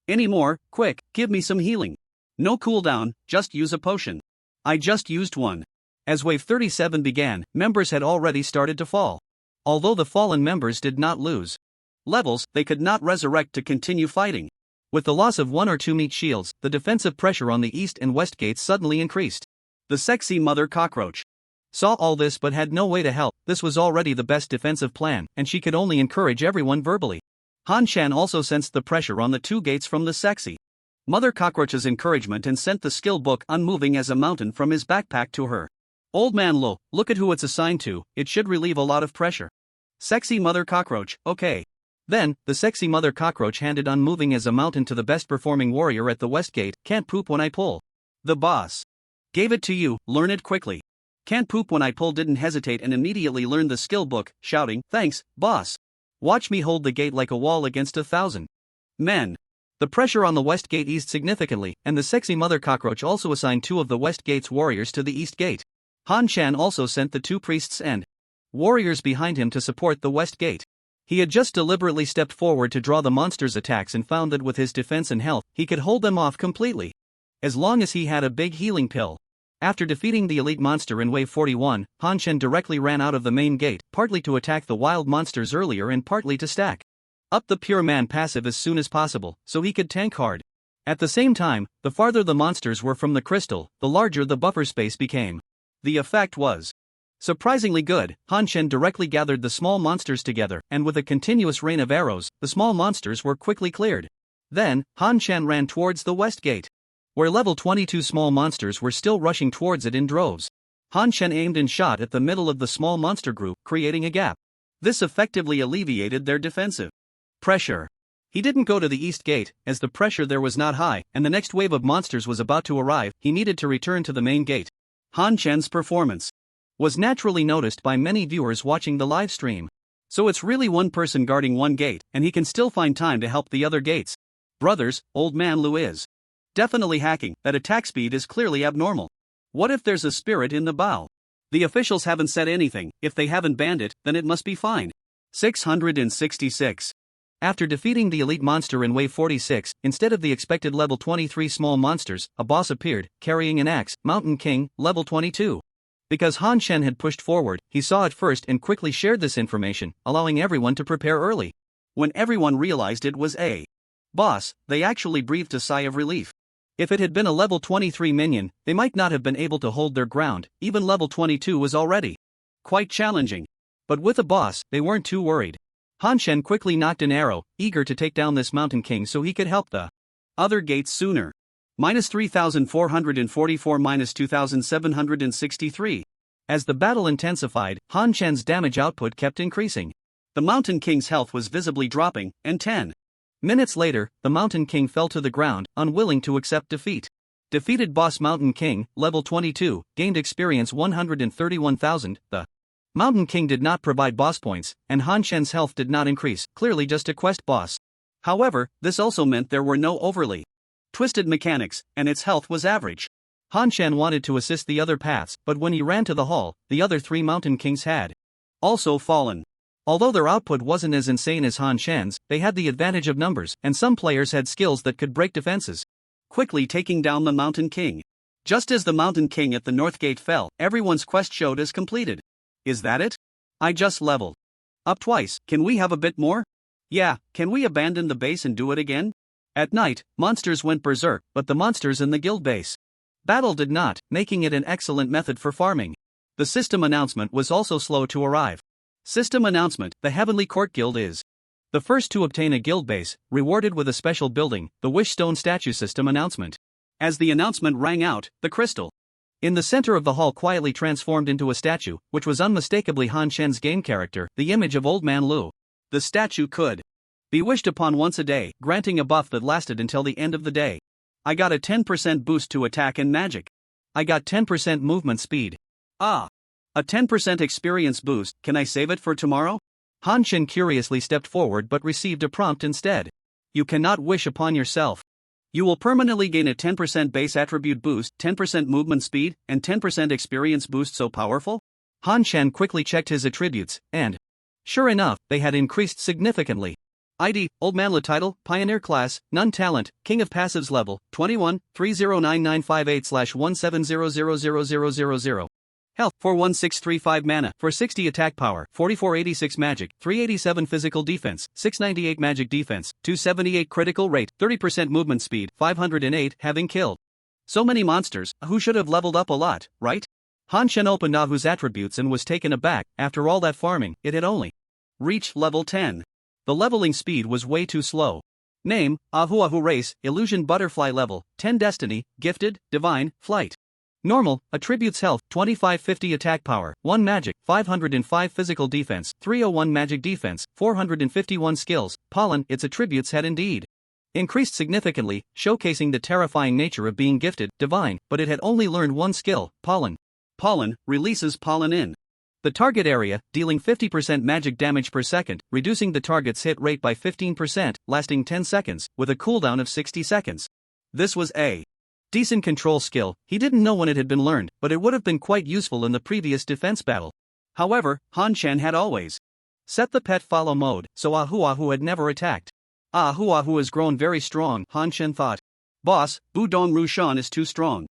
anymore. Quick, give me some healing. No cooldown, just use a potion. I just used one. As wave 37 began, members had already started to fall. Although the fallen members did not lose levels, they could not resurrect to continue fighting. With the loss of 1 or 2 meat shields, the defensive pressure on the east and west gates suddenly increased. The Sexy Mother Cockroach saw all this but had no way to help. This was already the best defensive plan, and she could only encourage everyone verbally. Han Shan also sensed the pressure on the 2 gates from the Sexy Mother Cockroach's encouragement and sent the skill book unmoving as a mountain from his backpack to her. Old Man Lo, look at who it's assigned to, it should relieve a lot of pressure. Sexy Mother Cockroach, okay. Then, the Sexy Mother Cockroach handed unmoving as a mountain to the best performing warrior at the west gate. Can't poop when I pull. The boss gave it to you, learn it quickly. Can't poop when I pull didn't hesitate and immediately learned the skill book, shouting, thanks, boss. Watch me hold the gate like a wall against 1,000 men. The pressure on the west gate eased significantly, and the Sexy Mother Cockroach also assigned 2 of the west gate's warriors to the east gate. Han Shan also sent the 2 priests and warriors behind him to support the west gate. He had just deliberately stepped forward to draw the monster's attacks and found that with his defense and health, he could hold them off completely. As long as he had a big healing pill. After defeating the elite monster in wave 41, Han Shen directly ran out of the main gate, partly to attack the wild monsters earlier and partly to stack up the pure man passive as soon as possible, so he could tank hard. At the same time, the farther the monsters were from the crystal, the larger the buffer space became. The effect was surprisingly good. Han Shen directly gathered the small monsters together, and with a continuous rain of arrows, the small monsters were quickly cleared. Then, Han Shen ran towards the west gate. where level 22 small monsters were still rushing towards it in droves. Han Shen aimed and shot at the middle of the small monster group, creating a gap. This effectively alleviated their defensive pressure. He didn't go to the east gate, as the pressure there was not high, and the next wave of monsters was about to arrive. He needed to return to the main gate. Han Shen's performance was naturally noticed by many viewers watching the live stream. So it's really one person guarding one gate, and he can still find time to help the other gates. Brothers, old man Lu is definitely hacking. That attack speed is clearly abnormal. What if there's a spirit in the bow? The officials haven't said anything. If they haven't banned it, then it must be fine. 666. After defeating the elite monster in wave 46, instead of the expected level 23 small monsters, a boss appeared, carrying an axe, Mountain King, level 22. Because Han Shen had pushed forward, he saw it first and quickly shared this information, allowing everyone to prepare early. When everyone realized it was a boss, they actually breathed a sigh of relief. If it had been a level 23 minion, they might not have been able to hold their ground. Even level 22 was already quite challenging. But with a boss, they weren't too worried. Han Shen quickly knocked an arrow, eager to take down this Mountain King so he could help the other gates sooner. -3,444 -2,763. As the battle intensified, Han Shen's damage output kept increasing. The Mountain King's health was visibly dropping, and 10 minutes later, the Mountain King fell to the ground, unwilling to accept defeat. Defeated boss Mountain King, level 22, gained experience 131,000. The Mountain King did not provide boss points, and Han Shen's health did not increase, clearly just a quest boss. However, this also meant there were no overly twisted mechanics, and its health was average. Han Shen wanted to assist the other paths, but when he ran to the hall, the other three Mountain Kings had also fallen. Although their output wasn't as insane as Han Shen's, they had the advantage of numbers, and some players had skills that could break defenses, quickly taking down the Mountain King. Just as the Mountain King at the North Gate fell, everyone's quest showed as completed. Is that it? I just leveled up twice. Can we have a bit more? Yeah, can we abandon the base and do it again? At night, monsters went berserk, but the monsters in the guild base battle did not, making it an excellent method for farming. The system announcement was also slow to arrive. System announcement: the Heavenly Court Guild is the first to obtain a guild base, rewarded with a special building, the Wishstone Statue System announcement. As the announcement rang out, the crystal in the center of the hall quietly transformed into a statue, which was unmistakably Han Shen's game character, the image of Old Man Lu. The statue could be wished upon once a day, granting a buff that lasted until the end of the day. I got a 10% boost to attack and magic. I got 10% movement speed. Ah! A 10% experience boost. Can I save it for tomorrow? Han Shen curiously stepped forward but received a prompt instead. You cannot wish upon yourself. You will permanently gain a 10% base attribute boost, 10% movement speed, and 10% experience boost. So powerful? Han Shen quickly checked his attributes, and sure enough, they had increased significantly. ID, Old Man Lu title, Pioneer class, None talent, King of passives level, 21, 309958/1700000. Health, 41635 mana, 460 attack power, 4486 magic, 387 physical defense, 698 magic defense, 278 critical rate, 30% movement speed, 508, having killed so many monsters, who should have leveled up a lot, right? Han Shen opened Ahu's attributes and was taken aback. After all that farming, it had only reached level 10. The leveling speed was way too slow. Name, Ahu race, Illusion Butterfly level, 10 Destiny, Gifted, Divine, Flight. Normal, attributes health, 2550 attack power, 1 magic, 505 physical defense, 301 magic defense, 451 skills. Pollen, its attributes had indeed increased significantly, showcasing the terrifying nature of being gifted, divine, but it had only learned one skill, pollen. Pollen, releases pollen in the target area, dealing 50% magic damage per second, reducing the target's hit rate by 15%, lasting 10 seconds, with a cooldown of 60 seconds. This was a decent control skill. He didn't know when it had been learned, but it would have been quite useful in the previous defense battle. However, Han Shen had always set the pet follow mode, so Ahu had never attacked. Ahu has grown very strong, Han Shen thought. Boss, Budong Rushan is too strong.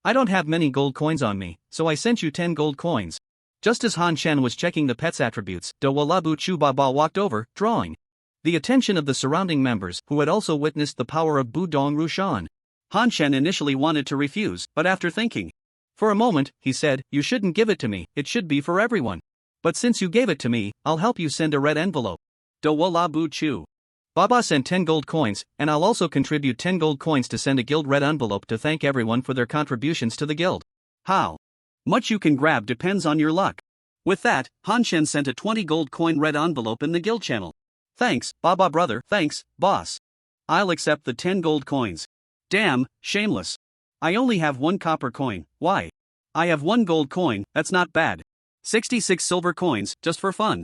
I don't have many gold coins on me, so I sent you 10 gold coins. Just as Han Shen was checking the pet's attributes, Do Walabu Chubaba walked over, drawing the attention of the surrounding members, who had also witnessed the power of Budong Rushan. Han Shen initially wanted to refuse, but after thinking for a moment, he said, "You shouldn't give it to me, it should be for everyone. But since you gave it to me, I'll help you send a red envelope." Do Walabu Chu Baba sent 10 gold coins, and I'll also contribute 10 gold coins to send a guild red envelope to thank everyone for their contributions to the guild. How much you can grab depends on your luck. With that, Han Shen sent a 20 gold coin red envelope in the guild channel. Thanks, Baba brother. Thanks, boss. I'll accept the 10 gold coins. Damn, shameless. I only have 1 copper coin. Why? I have 1 gold coin, that's not bad. 66 silver coins, just for fun.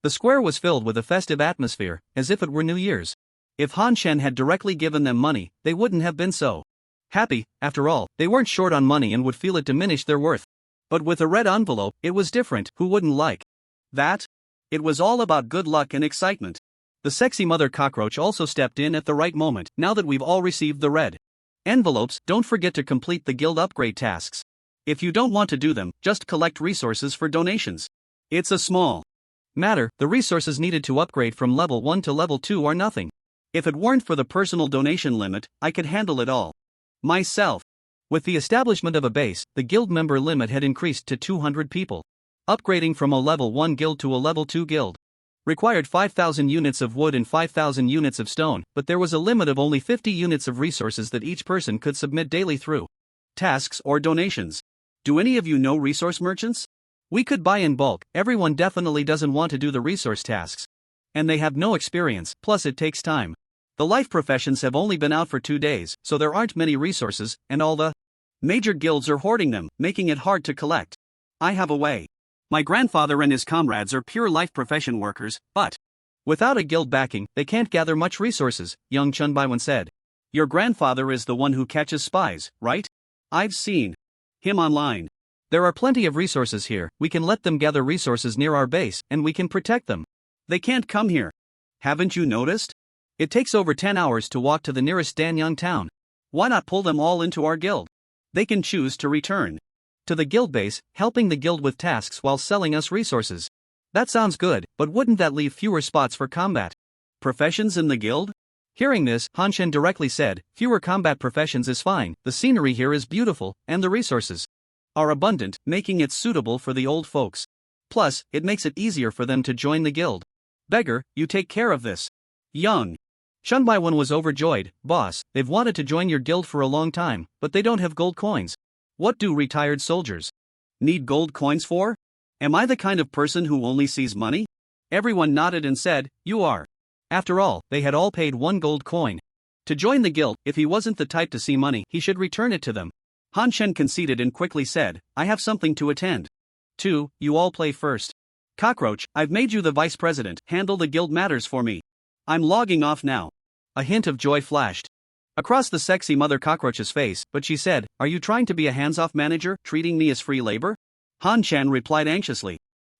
The square was filled with a festive atmosphere, as if it were New Year's. If Han Shen had directly given them money, they wouldn't have been so happy. After all, they weren't short on money and would feel it diminish their worth. But with a red envelope, it was different. Who wouldn't like that? It was all about good luck and excitement. The sexy mother cockroach also stepped in at the right moment. Now that we've all received the red envelopes, don't forget to complete the guild upgrade tasks. If you don't want to do them, just collect resources for donations. It's a small matter. The resources needed to upgrade from level 1 to level 2 are nothing. If it weren't for the personal donation limit, I could handle it all myself. With the establishment of a base, the guild member limit had increased to 200 people. Upgrading from a level 1 guild to a level 2 guild required 5,000 units of wood and 5,000 units of stone, but there was a limit of only 50 units of resources that each person could submit daily through tasks or donations. Do any of you know resource merchants? We could buy in bulk. Everyone definitely doesn't want to do the resource tasks. And they have no experience, plus it takes time. The life professions have only been out for 2 days, so there aren't many resources, and all the major guilds are hoarding them, making it hard to collect. I have a way. My grandfather and his comrades are pure life profession workers, but without a guild backing, they can't gather much resources, young Chun Baiwan said. Your grandfather is the one who catches spies, right? I've seen him online. There are plenty of resources here. We can let them gather resources near our base, and we can protect them. They can't come here. Haven't you noticed? It takes over 10 hours to walk to the nearest Danyang town. Why not pull them all into our guild? They can choose to return to the guild base, helping the guild with tasks while selling us resources. That sounds good, but wouldn't that leave fewer spots for combat professions in the guild? Hearing this, Han Shen directly said, fewer combat professions is fine. The scenery here is beautiful, and the resources are abundant, making it suitable for the old folks. Plus, it makes it easier for them to join the guild. Beggar, you take care of this. Young Shun Baiwan was overjoyed. Boss, they've wanted to join your guild for a long time, but they don't have gold coins. What do retired soldiers need gold coins for? Am I the kind of person who only sees money? Everyone nodded and said, you are. After all, they had all paid 1 gold coin to join the guild. If he wasn't the type to see money, he should return it to them. Han Shen conceded and quickly said, I have something to attend to. You all play first. Cockroach, I've made you the vice president. Handle the guild matters for me. I'm logging off now. A hint of joy flashed across the sexy mother cockroach's face, but she said, are you trying to be a hands-off manager, treating me as free labor? Han Shan replied anxiously.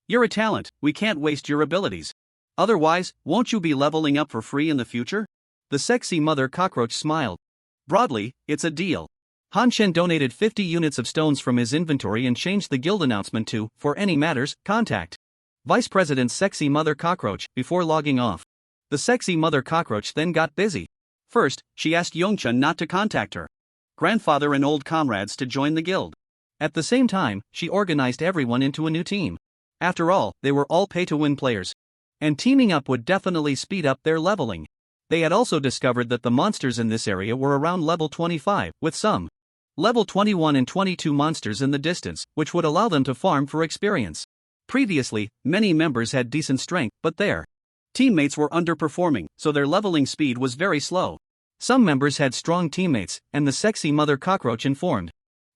You're a talent, we can't waste your abilities. Otherwise, won't you be leveling up for free in the future? The sexy mother cockroach smiled. Broadly, it's a deal. Han Shen donated 50 units of stones from his inventory and changed the guild announcement to, for any matters, contact Vice President Sexy Mother Cockroach, before logging off. The sexy mother cockroach then got busy. First, she asked Yongchun not to contact her grandfather and old comrades to join the guild. At the same time, she organized everyone into a new team. After all, they were all pay-to-win players. And teaming up would definitely speed up their leveling. They had also discovered that the monsters in this area were around level 25, with some level 21 and 22 monsters in the distance, which would allow them to farm for experience. Previously, many members had decent strength, but their teammates were underperforming, so their leveling speed was very slow. Some members had strong teammates, and the sexy mother cockroach informed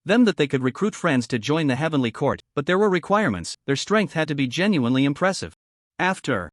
them that they could recruit friends to join the heavenly court, but there were requirements. Their strength had to be genuinely impressive. After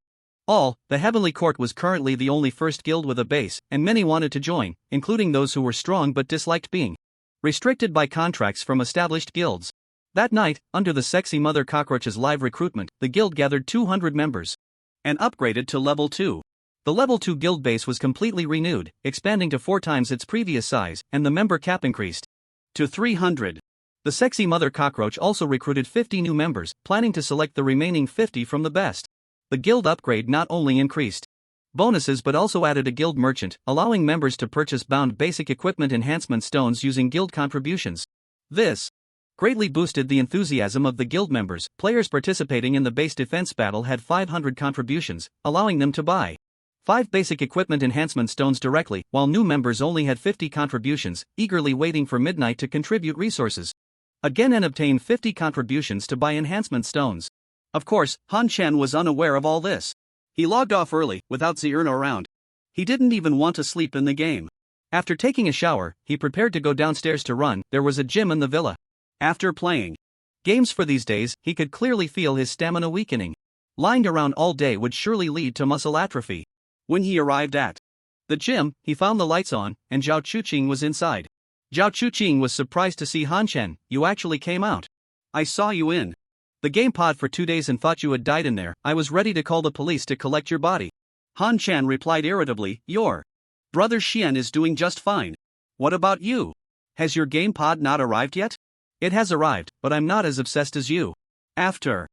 all, the heavenly court was currently the only first guild with a base, and many wanted to join, including those who were strong but disliked being restricted by contracts from established guilds. That night, under the sexy mother cockroach's live recruitment, the guild gathered 200 members and upgraded to level 2. The level 2 guild base was completely renewed, expanding to 4 times its previous size, and the member cap increased to 300. The sexy mother cockroach also recruited 50 new members, planning to select the remaining 50 from the best. The guild upgrade not only increased bonuses but also added a guild merchant, allowing members to purchase bound basic equipment enhancement stones using guild contributions. This greatly boosted the enthusiasm of the guild members. Players participating in the base defense battle had 500 contributions, allowing them to buy 5 basic equipment enhancement stones directly, while new members only had 50 contributions, eagerly waiting for midnight to contribute resources. Again and obtain 50 contributions to buy enhancement stones. Of course, Han Chen was unaware of all this. He logged off early, without Zierno around. He didn't even want to sleep in the game. After taking a shower, he prepared to go downstairs to run. There was a gym in the villa. After playing games for these days, he could clearly feel his stamina weakening. Lying around all day would surely lead to muscle atrophy. When he arrived at the gym, he found the lights on, and Zhao Chuqing was inside. Zhao Chuqing was surprised to see Han Chen. You actually came out. I saw you in the game pod for 2 days and thought you had died in there. I was ready to call the police to collect your body. Han Chen replied irritably, your brother Xian is doing just fine. What about you? Has your game pod not arrived yet? It has arrived, but I'm not as obsessed as you. After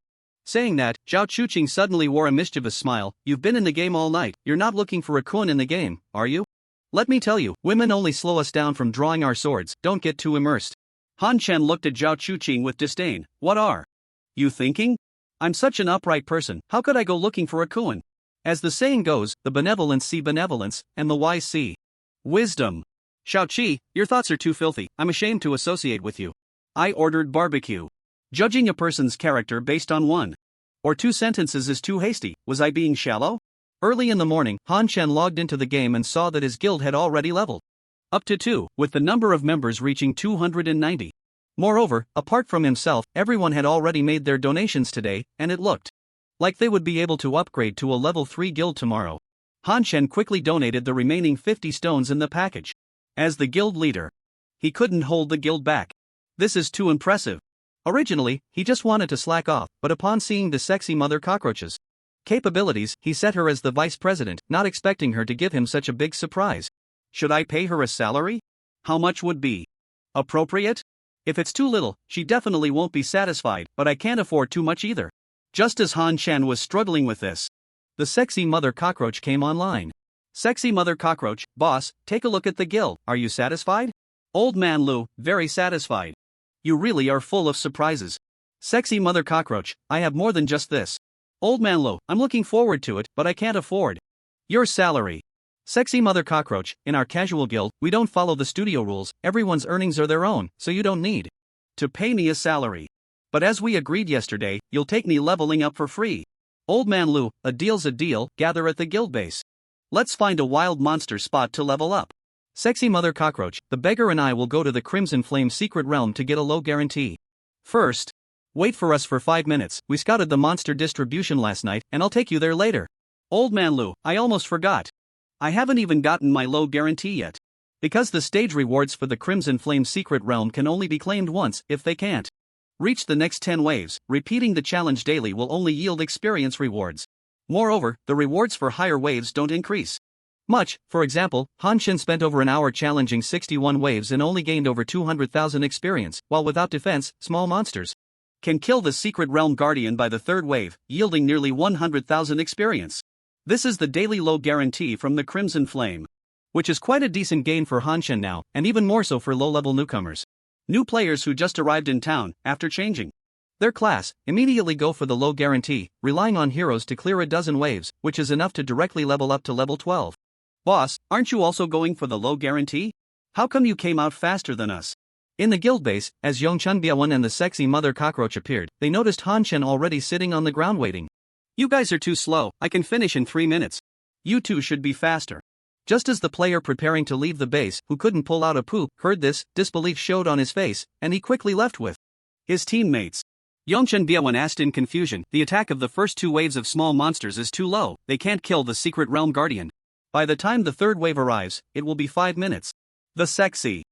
saying that, Zhao Chuqing suddenly wore a mischievous smile. You've been in the game all night. You're not looking for a kun in the game, are you? Let me tell you, women only slow us down from drawing our swords. Don't get too immersed. Han Chen looked at Zhao Chuqing with disdain. What are you thinking? I'm such an upright person. How could I go looking for a kun? As the saying goes, the benevolent see benevolence, and the wise see wisdom. Shaoqi, your thoughts are too filthy. I'm ashamed to associate with you. I ordered barbecue. Judging a person's character based on 1 or 2 sentences is too hasty. Was I being shallow? Early in the morning, Han Chen logged into the game and saw that his guild had already leveled up to 2, with the number of members reaching 290. Moreover, apart from himself, everyone had already made their donations today, and it looked like they would be able to upgrade to a level 3 guild tomorrow. Han Chen quickly donated the remaining 50 stones in the package. As the guild leader, he couldn't hold the guild back. This is too impressive. Originally, he just wanted to slack off, but upon seeing the sexy mother cockroach's capabilities, he set her as the vice president, not expecting her to give him such a big surprise. Should I pay her a salary? How much would be appropriate? If it's too little, she definitely won't be satisfied, but I can't afford too much either. Just as Han Chen was struggling with this, the sexy mother cockroach came online. Sexy mother cockroach, boss, take a look at the guild. Are you satisfied? Old man Lu, very satisfied. You really are full of surprises. Sexy mother cockroach, I have more than just this. Old man Lu, I'm looking forward to it, but I can't afford your salary. Sexy mother cockroach, in our casual guild, we don't follow the studio rules. Everyone's earnings are their own, so you don't need to pay me a salary. But as we agreed yesterday, you'll take me leveling up for free. Old man Lu, a deal's a deal. Gather at the guild base. Let's find a wild monster spot to level up. Sexy mother cockroach, the beggar and I will go to the Crimson Flame secret realm to get a low guarantee. First, wait for us for 5 minutes. We scouted the monster distribution last night, and I'll take you there later. Old man Lu, I almost forgot. I haven't even gotten my low guarantee yet. Because the stage rewards for the Crimson Flame secret realm can only be claimed once. If they can't reach the next 10 waves, repeating the challenge daily will only yield experience rewards. Moreover, the rewards for higher waves don't increase much. For example, Han Chen spent over an hour challenging 61 waves and only gained over 200,000 experience, while without defense, small monsters can kill the secret realm guardian by the 3rd wave, yielding nearly 100,000 experience. This is the daily low guarantee from the Crimson Flame, which is quite a decent gain for Han Chen now, and even more so for low-level newcomers. New players who just arrived in town, after changing their class, immediately go for the low guarantee, relying on heroes to clear a dozen waves, which is enough to directly level up to level 12. Boss, aren't you also going for the low guarantee? How come you came out faster than us? In the guild base, as Yongchun Biawan and the sexy mother cockroach appeared, they noticed Han Chen already sitting on the ground waiting. You guys are too slow. I can finish in 3 minutes. You two should be faster. Just as the player preparing to leave the base, who couldn't pull out a poop, heard this, disbelief showed on his face, and he quickly left with his teammates. Yongchun Biawan asked in confusion, the attack of the first 2 waves of small monsters is too low. They can't kill the secret realm guardian. By the time the 3rd wave arrives, it will be 5 minutes. The sexy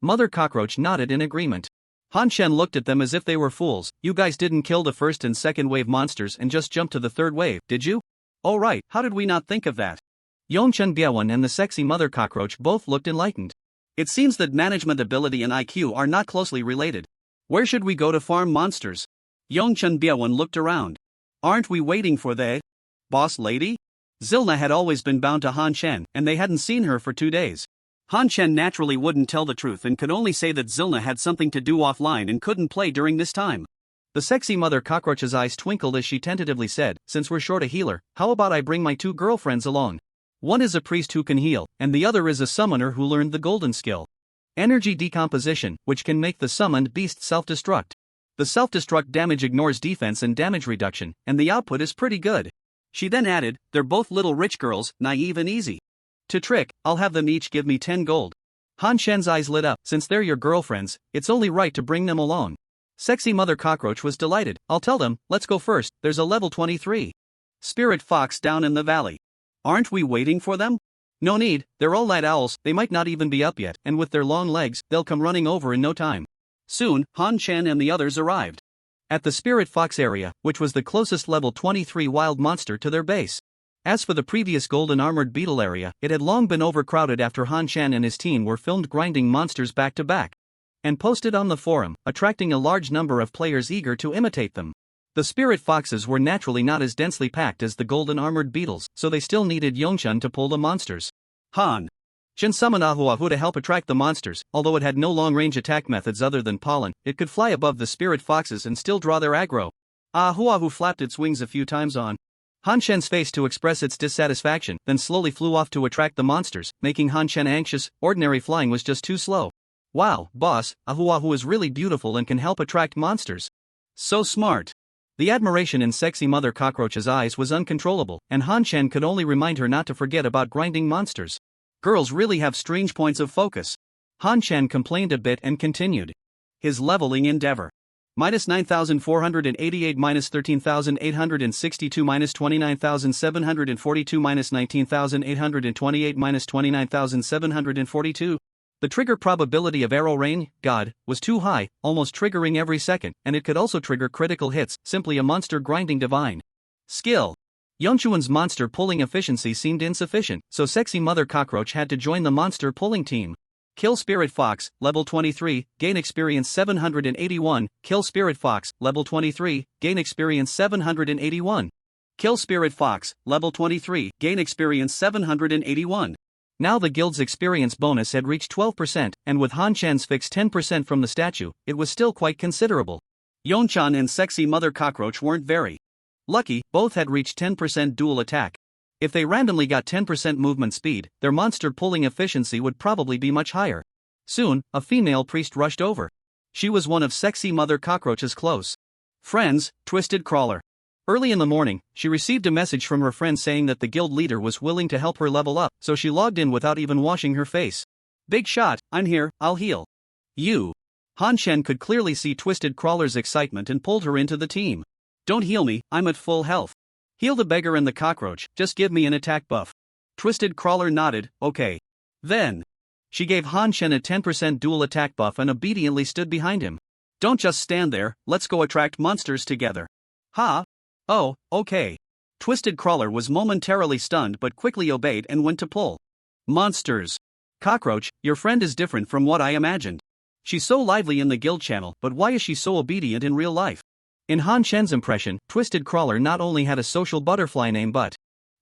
mother cockroach nodded in agreement. Han Chen looked at them as if they were fools. You guys didn't kill the 1st and 2nd wave monsters and just jumped to the 3rd wave, did you? Oh right, how did we not think of that? Yongchun Biawan and the sexy mother cockroach both looked enlightened. It seems that management ability and IQ are not closely related. Where should we go to farm monsters? Yongchun Biawan looked around. Aren't we waiting for the boss lady? Zilna had always been bound to Han Chen, and they hadn't seen her for 2 days. Han Chen naturally wouldn't tell the truth and could only say that Zilna had something to do offline and couldn't play during this time. The sexy mother cockroach's eyes twinkled as she tentatively said, since we're short a healer, how about I bring my 2 girlfriends along? One is a priest who can heal, and the other is a summoner who learned the golden skill. Energy decomposition, which can make the summoned beast self-destruct. The self-destruct damage ignores defense and damage reduction, and the output is pretty good. She then added, they're both little rich girls, naive and easy. To trick, I'll have them each give me 10 gold. Han Shen's eyes lit up. Since they're your girlfriends, it's only right to bring them along. Sexy Mother Cockroach was delighted. I'll tell them, let's go first, there's a level 23. Spirit Fox down in the valley. Aren't we waiting for them? No need, they're all night owls, they might not even be up yet, and with their long legs, they'll come running over in no time. Soon, Han Shen and the others arrived at the Spirit Fox area, which was the closest level 23 wild monster to their base. As for the previous golden armored beetle area, it had long been overcrowded after Han Shen and his team were filmed grinding monsters back to back and posted on the forum, attracting a large number of players eager to imitate them. The Spirit Foxes were naturally not as densely packed as the golden armored beetles, so they still needed Yongchun to pull the monsters. Han Shen summoned Ahuahu to help attract the monsters. Although it had no long-range attack methods other than pollen, it could fly above the Spirit Foxes and still draw their aggro. Ahuahu flapped its wings a few times on Han Shen's face to express its dissatisfaction, then slowly flew off to attract the monsters, making Han Shen anxious. Ordinary flying was just too slow. Wow, boss, Ahuahu is really beautiful and can help attract monsters. So smart. The admiration in Sexy Mother Cockroach's eyes was uncontrollable, and Han Shen could only remind her not to forget about grinding monsters. Girls really have strange points of focus. Han Shen complained a bit and continued his leveling endeavor. Minus 9,488, minus 13,862, minus 29,742, minus 19,828, minus 29,742. The trigger probability of arrow rain, God, was too high, almost triggering every second, and it could also trigger critical hits, simply a monster grinding divine skill. Yongchuan's monster pulling efficiency seemed insufficient, so Sexy Mother Cockroach had to join the monster pulling team. Kill Spirit Fox, level 23, gain experience 781. Kill Spirit Fox, level 23, gain experience 781. Kill Spirit Fox, level 23, gain experience 781. Now the guild's experience bonus had reached 12%, and with Han Shen's fixed 10% from the statue, it was still quite considerable. Yongchun and Sexy Mother Cockroach weren't very lucky, both had reached 10% dual attack. If they randomly got 10% movement speed, their monster pulling efficiency would probably be much higher. Soon, a female priest rushed over. She was one of Sexy Mother Cockroach's close friends, Twisted Crawler. Early in the morning, she received a message from her friend saying that the guild leader was willing to help her level up, so she logged in without even washing her face. Big shot, I'm here, I'll heal you. Han Shen could clearly see Twisted Crawler's excitement and pulled her into the team. Don't heal me, I'm at full health. Heal the beggar and the cockroach, just give me an attack buff. Twisted Crawler nodded, okay. Then she gave Han Shen a 10% dual attack buff and obediently stood behind him. Don't just stand there, let's go attract monsters together. Ha? Oh, okay. Twisted Crawler was momentarily stunned but quickly obeyed and went to pull monsters. Cockroach, your friend is different from what I imagined. She's so lively in the guild channel, but why is she so obedient in real life? In Han Shen's impression, Twisted Crawler not only had a social butterfly name but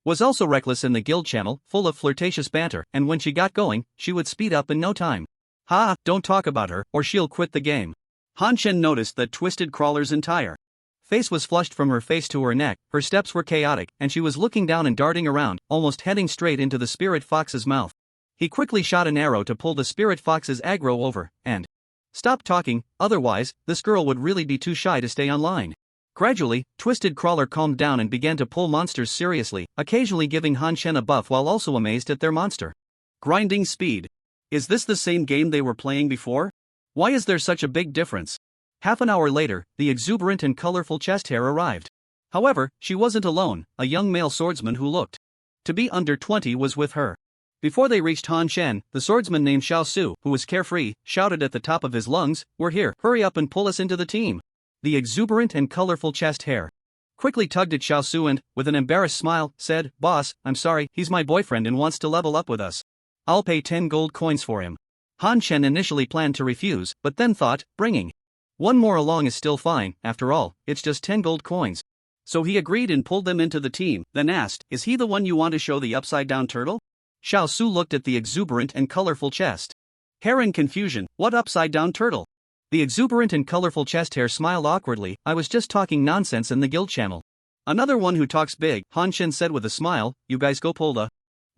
was also reckless in the guild channel, full of flirtatious banter, and when she got going, she would speed up in no time. Ha, don't talk about her, or she'll quit the game. Han Shen noticed that Twisted Crawler's entire face was flushed from her face to her neck, her steps were chaotic, and she was looking down and darting around, almost heading straight into the Spirit Fox's mouth. He quickly shot an arrow to pull the Spirit Fox's aggro over, and stop talking, otherwise, this girl would really be too shy to stay online. Gradually, Twisted Crawler calmed down and began to pull monsters seriously, occasionally giving Han Shen a buff while also amazed at their monster grinding speed. Is this the same game they were playing before? Why is there such a big difference? Half an hour later, the exuberant and colorful chest hair arrived. However, she wasn't alone, a young male swordsman who looked to be under 20 was with her. Before they reached Han Shen, the swordsman named Xiao Su, who was carefree, shouted at the top of his lungs, "We're here, hurry up and pull us into the team." The exuberant and colorful chest hair quickly tugged at Xiao Su and, with an embarrassed smile, said, "Boss, I'm sorry, he's my boyfriend and wants to level up with us. I'll pay 10 gold coins for him." Han Shen initially planned to refuse, but then thought, bringing one more along is still fine, after all, it's just 10 gold coins. So he agreed and pulled them into the team, then asked, "Is he the one you want to show the upside-down turtle?" Xiao Su looked at the exuberant and colorful chest hair in confusion. What upside-down turtle? The exuberant and colorful chest hair smiled awkwardly. "I was just talking nonsense in the guild channel." "Another one who talks big," Han Shen said with a smile. "You guys go pull the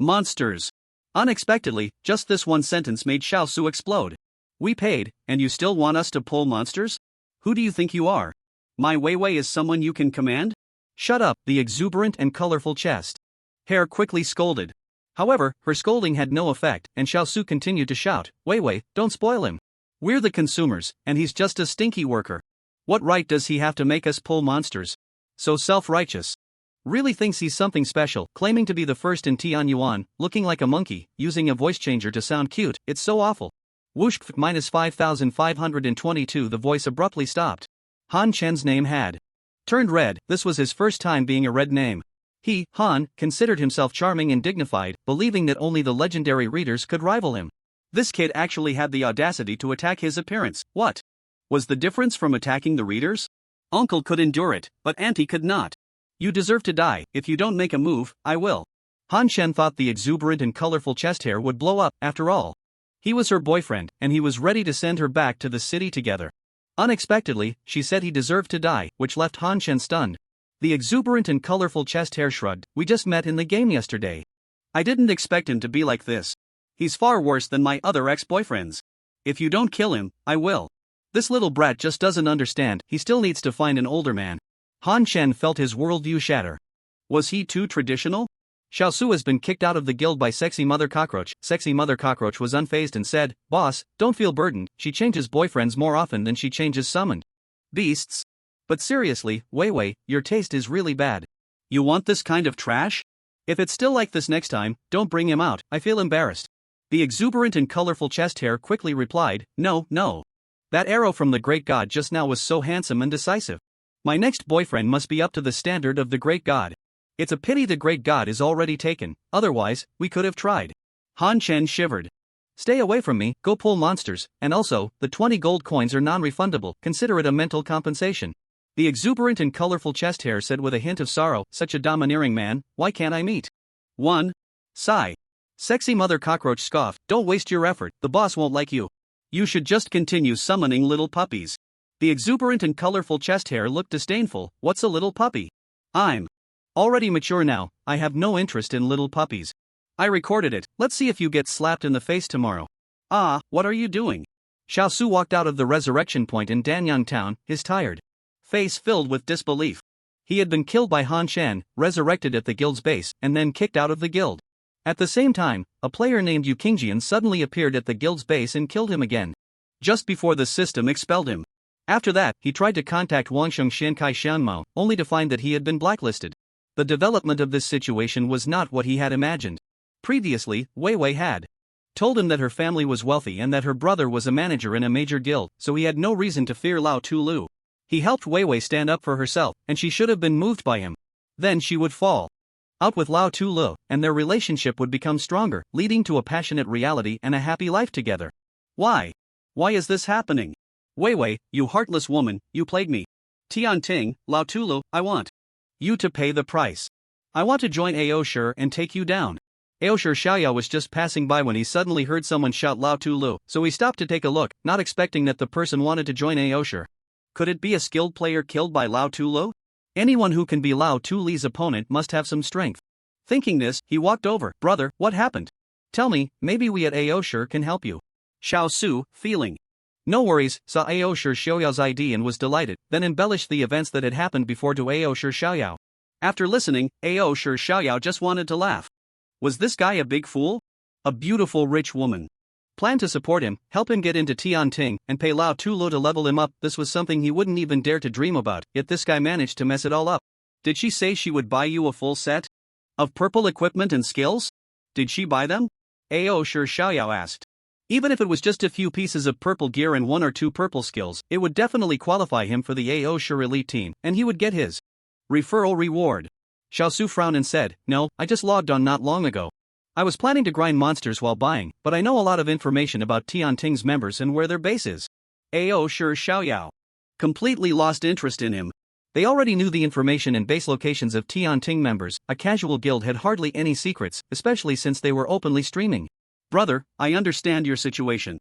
Monsters. Unexpectedly, just this one sentence made Xiao Su explode. We paid, and you still want us to pull monsters? Who do you think you are? My Wei Wei is someone you can command? Shut up, the exuberant and colorful chest hair quickly scolded. However, her scolding had no effect, and Xiao Su continued to shout, Wei Wei, don't spoil him. We're the consumers, and he's just a stinky worker. What right does he have to make us pull monsters? So self-righteous. Really thinks he's something special, claiming to be the first in Tianyuan, looking like a monkey, using a voice changer to sound cute, it's so awful. Whoosh minus 5522. The voice abruptly stopped. Han Chen's name had turned red. This was his first time being a red name. He, Han, considered himself charming and dignified, believing that only the legendary readers could rival him. This kid actually had the audacity to attack his appearance. What was the difference from attacking the readers? Uncle could endure it, but Auntie could not. You deserve to die. If you don't make a move, I will. Han Chen thought the exuberant and colorful chest hair would blow up. After all, he was her boyfriend, and he was ready to send her back to the city together. Unexpectedly, she said he deserved to die, which left Han Chen stunned. The exuberant and colorful chest hair shrugged. We just met in the game yesterday. I didn't expect him to be like this. He's far worse than my other ex-boyfriends. If you don't kill him, I will. This little brat just doesn't understand. He still needs to find an older man. Han Chen felt his worldview shatter. Was he too traditional? Xiao Su has been kicked out of the guild by Sexy Mother Cockroach. Sexy Mother Cockroach was unfazed and said, Boss, don't feel burdened. She changes boyfriends more often than she changes summoned beasts. But seriously, Wei Wei, your taste is really bad. You want this kind of trash? If it's still like this next time, don't bring him out. I feel embarrassed. The exuberant and colorful chest hair quickly replied, No, no. That arrow from the great god just now was so handsome and decisive. My next boyfriend must be up to the standard of the great god. It's a pity the great god is already taken, otherwise, we could have tried. Han Chen shivered. Stay away from me, go pull monsters, and also, the 20 gold coins are non-refundable, consider it a mental compensation. The exuberant and colorful chest hair said with a hint of sorrow, such a domineering man, why can't I meet one? Sigh. Sexy Mother Cockroach scoffed, don't waste your effort, the boss won't like you. You should just continue summoning little puppies. The exuberant and colorful chest hair looked disdainful, what's a little puppy? I'm already mature now, I have no interest in little puppies. I recorded it, let's see if you get slapped in the face tomorrow. Ah, what are you doing? Xiao Su walked out of the resurrection point in Danyang town, his tired face filled with disbelief. He had been killed by Han Chen, resurrected at the guild's base, and then kicked out of the guild. At the same time, a player named Yu Qingjian suddenly appeared at the guild's base and killed him again. Just before the system expelled him. After that, he tried to contact Wangsheng Shankai Xianmao, only to find that he had been blacklisted. The development of this situation was not what he had imagined. Previously, Wei Wei had told him that her family was wealthy and that her brother was a manager in a major guild, so he had no reason to fear Lao Tulu. He helped Wei Wei stand up for herself, and she should have been moved by him. Then she would fall out with Lao Tulu, and their relationship would become stronger, leading to a passionate reality and a happy life together. Why? Why is this happening? Wei Wei, you heartless woman, you plague me. Tian Ting, Lao Tulu, I want you to pay the price. I want to join Aosher and take you down. Aosher Xiaoyao was just passing by when he suddenly heard someone shout Lao Tulu, so he stopped to take a look, not expecting that the person wanted to join Aosher. Could it be a skilled player killed by Lao Tulu? Anyone who can be Lao Tuli's opponent must have some strength. Thinking this, he walked over. Brother, what happened? Tell me, maybe we at Aosher can help you. Xiao Su, feeling no worries, saw Aosher Xiaoyao's ID and was delighted, then embellished the events that had happened before to Aosher Xiaoyao. After listening, Aosher Xiaoyao just wanted to laugh. Was this guy a big fool? A beautiful rich woman planned to support him, help him get into Tianting, and pay Lao Tulu to level him up. This was something he wouldn't even dare to dream about, yet this guy managed to mess it all up. Did she say she would buy you a full set of purple equipment and skills? Did she buy them? Aosher Xiaoyao asked. Even if it was just a few pieces of purple gear and 1 or 2 purple skills, it would definitely qualify him for the Aosher elite team, and he would get his referral reward. Xiao Su frowned and said, No, I just logged on not long ago. I was planning to grind monsters while buying, but I know a lot of information about Tianting's members and where their base is. Aosher Xiaoyao completely lost interest in him. They already knew the information and base locations of Tianting members. A casual guild had hardly any secrets, especially since they were openly streaming. Brother, I understand your situation.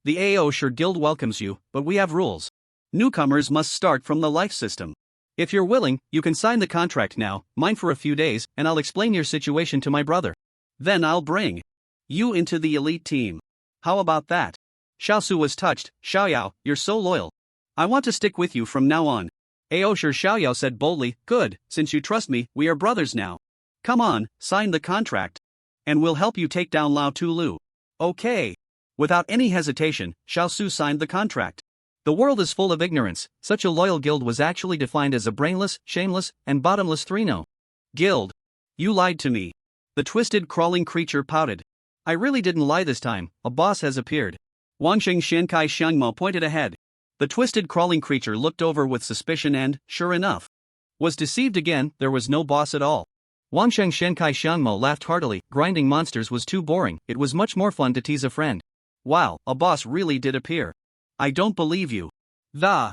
The Aosher Guild welcomes you, but we have rules. Newcomers must start from the life system. If you're willing, you can sign the contract now, mine for a few days, and I'll explain your situation to my brother. Then I'll bring you into the elite team. How about that? Xiaosu was touched. Xiaoyao, you're so loyal. I want to stick with you from now on. Sure, Xiaoyao said boldly. Good, since you trust me, we are brothers now. Come on, sign the contract. And we'll help you take down Lao Tulu. Okay. Without any hesitation, Xiaosu signed the contract. The world is full of ignorance. Such a loyal guild was actually defined as a brainless, shameless, and bottomless three-no guild. You lied to me. The twisted crawling creature pouted. I really didn't lie this time, a boss has appeared. Wangsheng Shenkai Xiangmo pointed ahead. The twisted crawling creature looked over with suspicion and, sure enough, was deceived again. There was no boss at all. Wangsheng Shenkai Xiangmo laughed heartily. Grinding monsters was too boring, it was much more fun to tease a friend. Wow, a boss really did appear. I don't believe you. The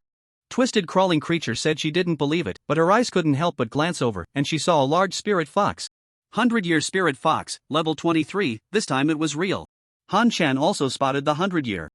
twisted crawling creature said she didn't believe it, but her eyes couldn't help but glance over, and she saw a large spirit fox. 100-year spirit fox, level 23, this time it was real. Han Chan also spotted the 100-year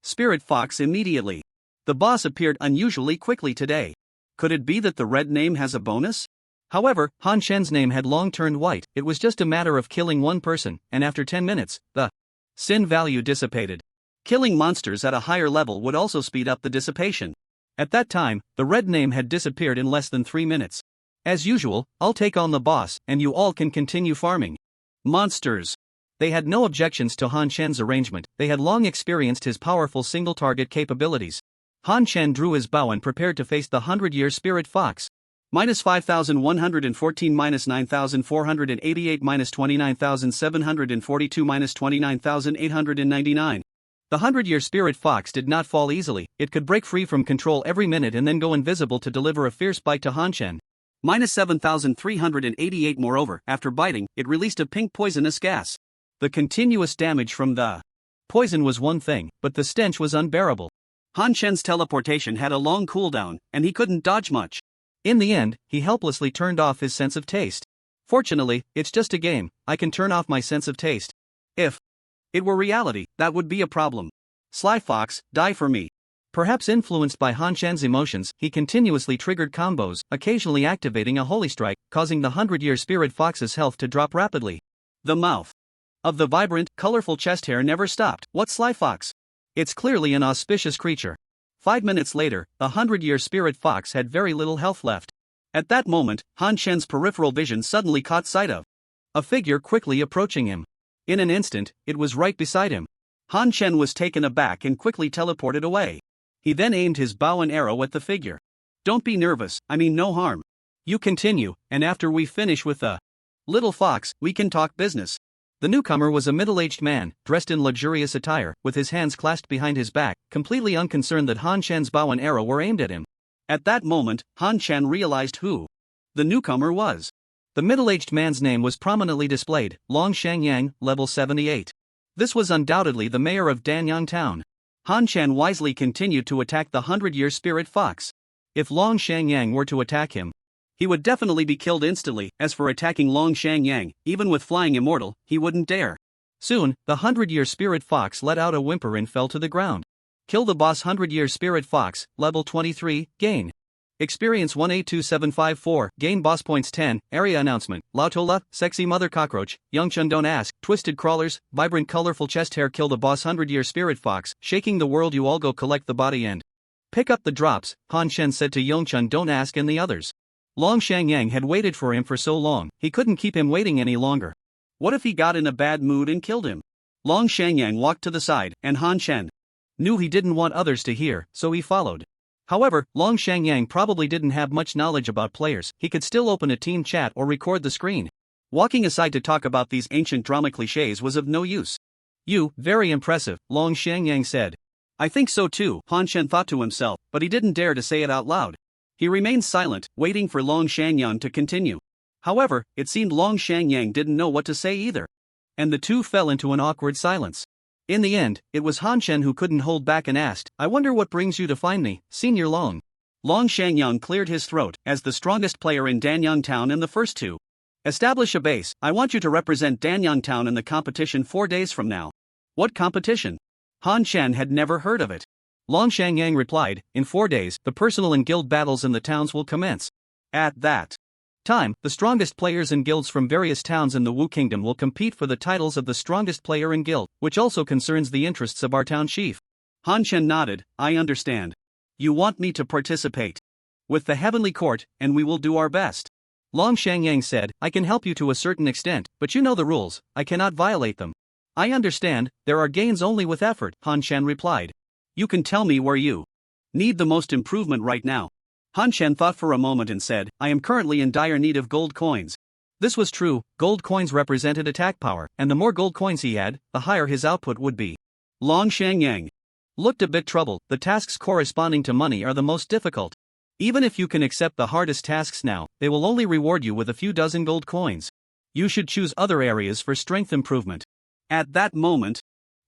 spirit fox immediately. The boss appeared unusually quickly today. Could it be that the red name has a bonus? However, Han Chen's name had long turned white. It was just a matter of killing one person, and after 10 minutes, the sin value dissipated. Killing monsters at a higher level would also speed up the dissipation. At that time, the red name had disappeared in less than 3 minutes. As usual, I'll take on the boss, and you all can continue farming monsters. They had no objections to Han Chen's arrangement. They had long experienced his powerful single-target capabilities. Han Chen drew his bow and prepared to face the 100-year spirit fox. Minus 5,114, minus 9,488, minus 29,742, minus 29,899. The 100-year spirit fox did not fall easily. It could break free from control every minute and then go invisible to deliver a fierce bite to Han Chen. Minus 7,388. Moreover, after biting, it released a pink poisonous gas. The continuous damage from the poison was one thing, but the stench was unbearable. Han Chen's teleportation had a long cooldown, and he couldn't dodge much. In the end, he helplessly turned off his sense of taste. Fortunately, it's just a game, I can turn off my sense of taste. If it were reality, that would be a problem. Sly Fox, die for me. Perhaps influenced by Han Chen's emotions, he continuously triggered combos, occasionally activating a holy strike, causing the 100-year spirit fox's health to drop rapidly. The mouth of the vibrant, colorful chest hair never stopped. What Sly Fox? It's clearly an auspicious creature. 5 minutes later, the 100-year spirit fox had very little health left. At that moment, Han Chen's peripheral vision suddenly caught sight of a figure quickly approaching him. In an instant, it was right beside him. Han Chen was taken aback and quickly teleported away. He then aimed his bow and arrow at the figure. Don't be nervous, I mean no harm. You continue, and after we finish with the little fox, we can talk business. The newcomer was a middle-aged man, dressed in luxurious attire, with his hands clasped behind his back, completely unconcerned that Han Chen's bow and arrow were aimed at him. At that moment, Han Chen realized who the newcomer was. The middle-aged man's name was prominently displayed, Long Shangyang, level 78. This was undoubtedly the mayor of Danyang Town. Han Chen wisely continued to attack the 100-year spirit fox. If Long Shangyang were to attack him, he would definitely be killed instantly. As for attacking Long Shangyang, even with flying immortal, he wouldn't dare. Soon, the 100-year spirit fox let out a whimper and fell to the ground. Kill the boss 100-year spirit fox, level 23, gain experience 182754, gain boss points 10, area announcement, Lautola, sexy mother cockroach, Youngchun don't ask, twisted crawlers, vibrant colorful chest hair. Kill the boss 100-year spirit fox, shaking the world. You all go collect the body and pick up the drops, Han Chen said to Youngchun don't ask and the others. Long Shangyang had waited for him for so long, he couldn't keep him waiting any longer. What if he got in a bad mood and killed him? Long Shangyang walked to the side, and Han Chen knew he didn't want others to hear, so he followed. However, Long Shangyang probably didn't have much knowledge about players. He could still open a team chat or record the screen. Walking aside to talk about these ancient drama cliches was of no use. You, very impressive, Long Shangyang said. I think so too, Han Chen thought to himself, but he didn't dare to say it out loud. He remained silent, waiting for Long Shangyang to continue. However, it seemed Long Shangyang didn't know what to say either. And the two fell into an awkward silence. In the end, it was Han Chen who couldn't hold back and asked, I wonder what brings you to find me, Senior Long. Long Shangyang cleared his throat. As the strongest player in Danyang Town and the first to establish a base, I want you to represent Danyang Town in the competition 4 days from now. What competition? Han Chen had never heard of it. Long Shangyang replied, in 4 days, the personal and guild battles in the towns will commence. At that time, the strongest players and guilds from various towns in the Wu Kingdom will compete for the titles of the strongest player and guild, which also concerns the interests of our town chief. Han Chen nodded. I understand. You want me to participate with the Heavenly Court, and we will do our best. Long Shangyang said, I can help you to a certain extent, but you know the rules, I cannot violate them. I understand, there are gains only with effort, Han Chen replied. You can tell me where you need the most improvement right now. Han Chen thought for a moment and said, I am currently in dire need of gold coins. This was true, gold coins represented attack power, and the more gold coins he had, the higher his output would be. Long Shangyang looked a bit troubled. The tasks corresponding to money are the most difficult. Even if you can accept the hardest tasks now, they will only reward you with a few dozen gold coins. You should choose other areas for strength improvement. At that moment,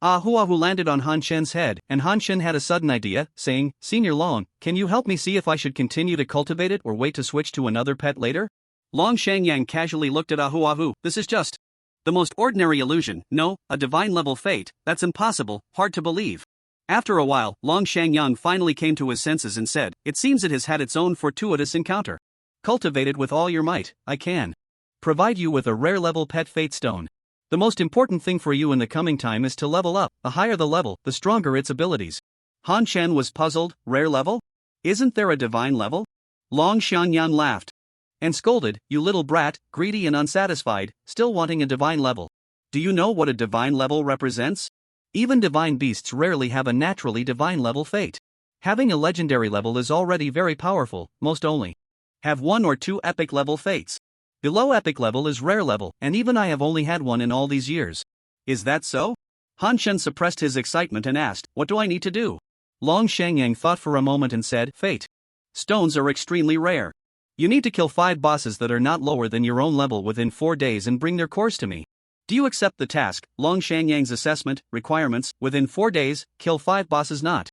Ahuahu landed on Han Chen's head, and Han Chen had a sudden idea, saying, Senior Long, can you help me see if I should continue to cultivate it or wait to switch to another pet later? Long Shangyang casually looked at Ahuahu. This is just the most ordinary illusion. No, a divine level fate, that's impossible, hard to believe. After a while, Long Shangyang finally came to his senses and said, it seems it has had its own fortuitous encounter. Cultivate it with all your might. I can provide you with a rare level pet fate stone. The most important thing for you in the coming time is to level up. The higher the level, the stronger its abilities. Han Chen was puzzled. Rare level? Isn't there a divine level? Long Shangyang laughed and scolded, you little brat, greedy and unsatisfied, still wanting a divine level. Do you know what a divine level represents? Even divine beasts rarely have a naturally divine level fate. Having a legendary level is already very powerful, most only have 1 or 2 epic level fates. Below epic level is rare level, and even I have only had one in all these years. Is that so? Han Chen suppressed his excitement and asked, what do I need to do? Long Shangyang thought for a moment and said, fate stones are extremely rare. You need to kill 5 bosses that are not lower than your own level within 4 days and bring their cores to me. Do you accept the task? Long Shangyang's assessment, requirements, within 4 days, kill 5 bosses not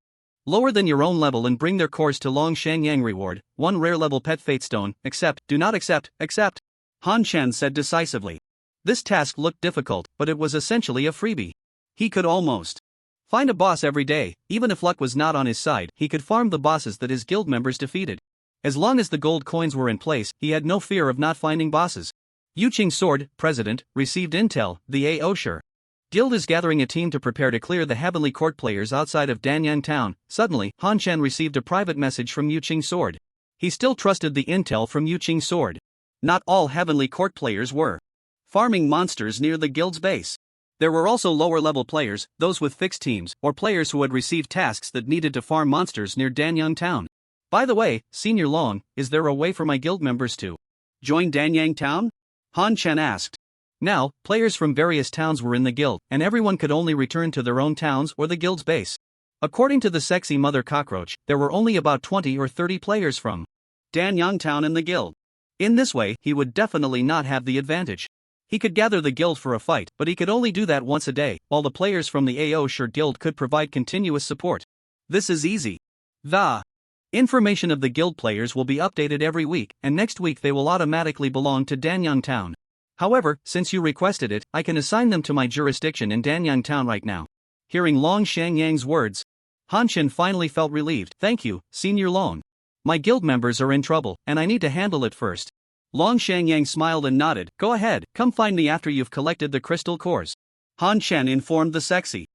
lower than your own level and bring their cores to Long Shangyang. Reward, 1 rare level pet fate stone. Accept, do not accept, accept. Han Chen said decisively. This task looked difficult, but it was essentially a freebie. He could almost find a boss every day. Even if luck was not on his side, he could farm the bosses that his guild members defeated. As long as the gold coins were in place, he had no fear of not finding bosses. Yuqing Sword, President, received intel. The AO Sure Guild is gathering a team to prepare to clear the Heavenly Court players outside of Danyang Town. Suddenly, Han Chen received a private message from Yuqing Sword. He still trusted the intel from Yuqing Sword. Not all Heavenly Court players were farming monsters near the guild's base. There were also lower-level players, those with fixed teams, or players who had received tasks that needed to farm monsters near Danyang Town. By the way, Senior Long, is there a way for my guild members to join Danyang Town? Han Chen asked. Now, players from various towns were in the guild, and everyone could only return to their own towns or the guild's base. According to the sexy mother cockroach, there were only about 20 or 30 players from Danyang Town in the guild. In this way, he would definitely not have the advantage. He could gather the guild for a fight, but he could only do that once a day, while the players from the AO Sure Guild could provide continuous support. This is easy. The information of the guild players will be updated every week, and next week they will automatically belong to Danyang Town. However, since you requested it, I can assign them to my jurisdiction in Danyang Town right now. Hearing Long Shangyang's words, Han Chen finally felt relieved. Thank you, Senior Long. My guild members are in trouble, and I need to handle it first. Long Shangyang smiled and nodded. Go ahead, come find me after you've collected the crystal cores. Han Chen informed the sexy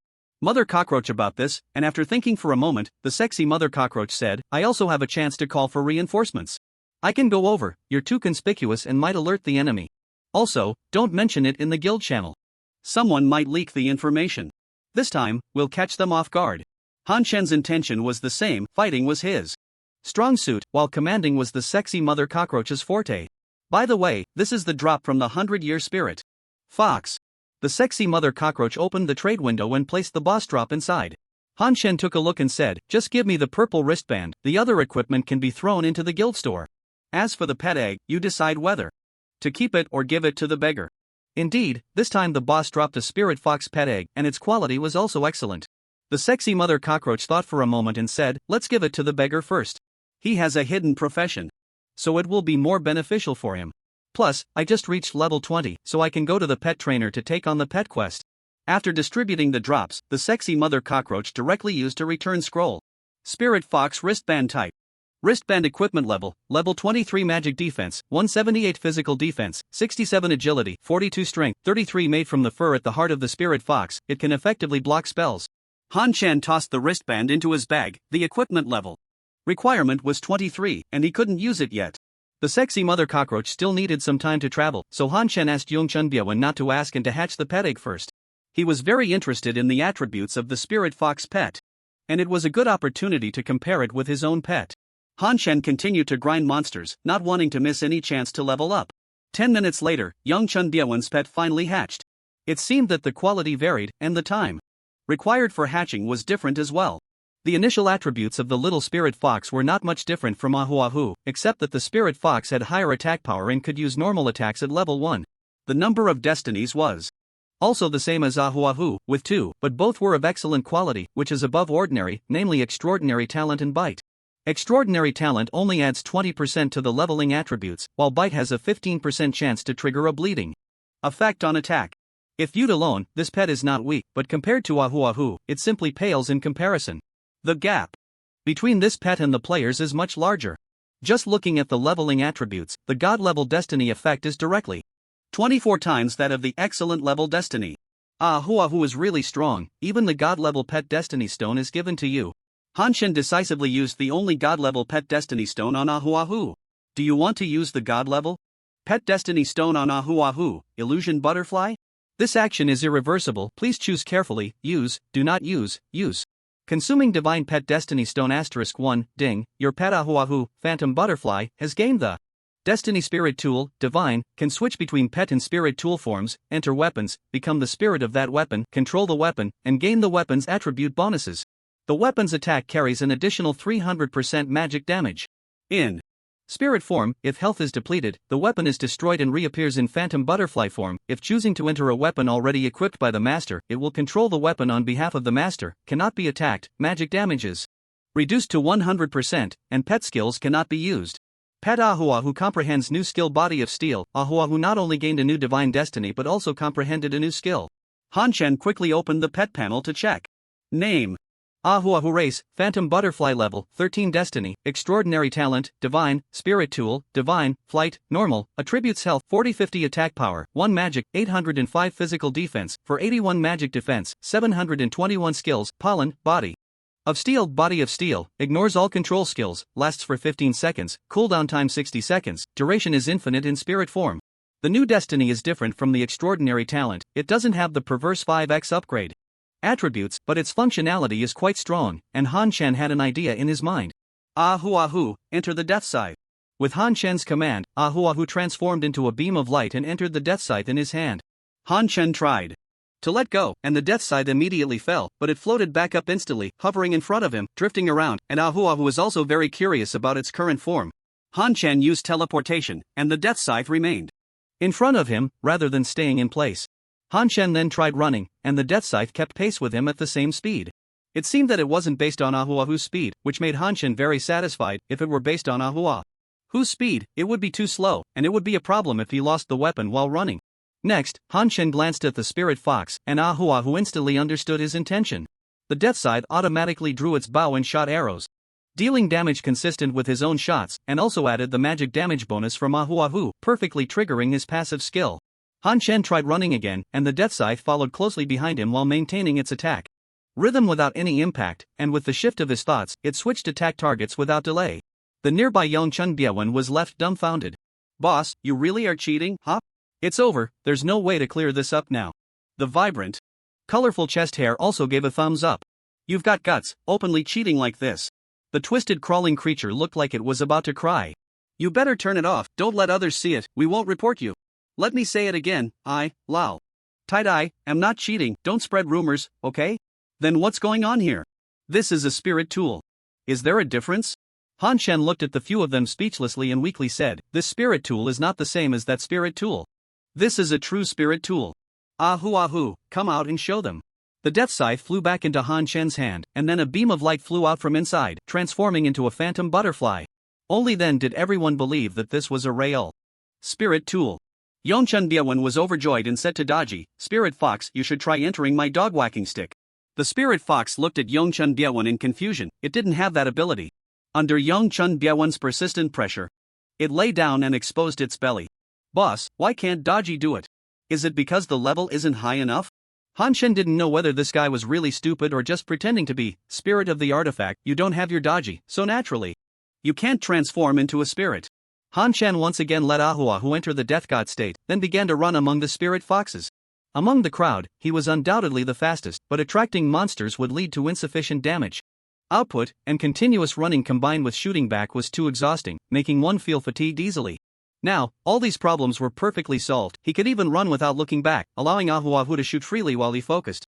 mother cockroach about this, and after thinking for a moment, the sexy mother cockroach said, I also have a chance to call for reinforcements. I can go over, you're too conspicuous and might alert the enemy. Also, don't mention it in the guild channel. Someone might leak the information. This time, we'll catch them off guard. Han Chen's intention was the same, fighting was his strong suit, while commanding was the sexy mother cockroach's forte. By the way, this is the drop from the 100-year spirit fox. The sexy mother cockroach opened the trade window and placed the boss drop inside. Han Chen took a look and said, just give me the purple wristband, the other equipment can be thrown into the guild store. As for the pet egg, you decide whether to keep it or give it to the beggar. Indeed, this time the boss dropped a spirit fox pet egg, and its quality was also excellent. The sexy mother cockroach thought for a moment and said, let's give it to the beggar first. He has a hidden profession, so it will be more beneficial for him. Plus, I just reached level 20, so I can go to the pet trainer to take on the pet quest. After distributing the drops, the sexy mother cockroach directly used a return scroll. Spirit fox wristband type. Wristband equipment level 23 magic defense, 178 physical defense, 67 agility, 42 strength, 33 made from the fur at the heart of the spirit fox. It can effectively block spells. Han Chen tossed the wristband into his bag. The equipment level requirement was 23, and he couldn't use it yet. The sexy mother cockroach still needed some time to travel, so Han Chen asked Yongchun Biawen not to ask and to hatch the pet egg first. He was very interested in the attributes of the spirit fox pet, and it was a good opportunity to compare it with his own pet. Han Chen continued to grind monsters, not wanting to miss any chance to level up. 10 minutes later, Yongchun Biawen's pet finally hatched. It seemed that the quality varied, and the time required for hatching was different as well. The initial attributes of the little spirit fox were not much different from Ahu, except that the spirit fox had higher attack power and could use normal attacks at level 1. The number of destinies was also the same as Ahu, with 2, but both were of excellent quality, which is above ordinary, namely extraordinary talent and bite. Extraordinary talent only adds 20% to the leveling attributes, while bite has a 15% chance to trigger a bleeding effect on attack. If viewed alone, this pet is not weak, but compared to Ahu, it simply pales in comparison. The gap between this pet and the players is much larger. Just looking at the leveling attributes, the god level destiny effect is directly 24 times that of the excellent level destiny. Ahu is really strong. Even the god level pet destiny stone is given to you. Han Chen decisively used the only god-level pet destiny stone on Ahu. Do you want to use the god-level pet destiny stone on Ahu, illusion butterfly? This action is irreversible. Please choose carefully. Use, do not use, use. Consuming divine pet destiny stone *1, ding, your pet Ahu, phantom butterfly, has gained the destiny spirit tool, divine, can switch between pet and spirit tool forms, enter weapons, become the spirit of that weapon, control the weapon, and gain the weapon's attribute bonuses. The weapon's attack carries an additional 300% magic damage. In spirit form, if health is depleted, the weapon is destroyed and reappears in phantom butterfly form. If choosing to enter a weapon already equipped by the master, it will control the weapon on behalf of the master, cannot be attacked, magic damages reduced to 100%, and pet skills cannot be used. Pet Ahu comprehends new skill Body of Steel. Ahu not only gained a new divine destiny but also comprehended a new skill. Han Chen quickly opened the pet panel to check. Name: Ahu race, phantom butterfly level, 13 destiny, extraordinary talent, divine, spirit tool, divine, flight, normal, attributes health, 40-50 attack power, 1 magic, 805 physical defense, for 81 magic defense, 721 skills, pollen, body of steel, ignores all control skills, lasts for 15 seconds, cooldown time 60 seconds, duration is infinite in spirit form. The new destiny is different from the extraordinary talent. It doesn't have the perverse 5x upgrade attributes, but its functionality is quite strong, and Han Chen had an idea in his mind. Ahu, enter the death scythe. With Han Chen's command, Ahu transformed into a beam of light and entered the death scythe in his hand. Han Chen tried to let go, and the death scythe immediately fell, but it floated back up instantly, hovering in front of him, drifting around, and Ahu was also very curious about its current form. Han Chen used teleportation, and the death scythe remained in front of him, rather than staying in place. Han Chen then tried running, and the death scythe kept pace with him at the same speed. It seemed that it wasn't based on Ahu's speed, which made Han Chen very satisfied. If it were based on Ahu's speed, it would be too slow, and it would be a problem if he lost the weapon while running. Next, Han Chen glanced at the spirit fox, and Ahu instantly understood his intention. The death scythe automatically drew its bow and shot arrows, dealing damage consistent with his own shots, and also added the magic damage bonus from Ahu, perfectly triggering his passive skill. Han Chen tried running again, and the death scythe followed closely behind him while maintaining its attack rhythm without any impact, and with the shift of his thoughts, it switched attack targets without delay. The nearby Yongchun Biawen was left dumbfounded. Boss, you really are cheating, huh? It's over, there's no way to clear this up now. The vibrant, colorful chest hair also gave a thumbs up. You've got guts, openly cheating like this. The twisted crawling creature looked like it was about to cry. You better turn it off, don't let others see it, we won't report you. Let me say it again, lol. Tie-dye, am not cheating, don't spread rumors, okay? Then what's going on here? This is a spirit tool. Is there a difference? Han Chen looked at the few of them speechlessly and weakly said, this spirit tool is not the same as that spirit tool. This is a true spirit tool. Ahu, come out and show them. The death scythe flew back into Han Chen's hand, and then a beam of light flew out from inside, transforming into a phantom butterfly. Only then did everyone believe that this was a real spirit tool. Yongchun Biawen was overjoyed and said to Daji, Spirit Fox, you should try entering my dog whacking stick. The Spirit Fox looked at Yongchun Biawen in confusion, it didn't have that ability. Under Young Chun Byawan's persistent pressure, it lay down and exposed its belly. Boss, why can't Dodgy do it? Is it because the level isn't high enough? Han Shen didn't know whether this guy was really stupid or just pretending to be. Spirit of the artifact, you don't have your Dodgy, so naturally, you can't transform into a spirit. Han Shen once again let Ahuahu enter the death god state, then began to run among the spirit foxes. Among the crowd, he was undoubtedly the fastest, but attracting monsters would lead to insufficient damage output, and continuous running combined with shooting back was too exhausting, making one feel fatigued easily. Now, all these problems were perfectly solved. He could even run without looking back, allowing Ahuahu to shoot freely while he focused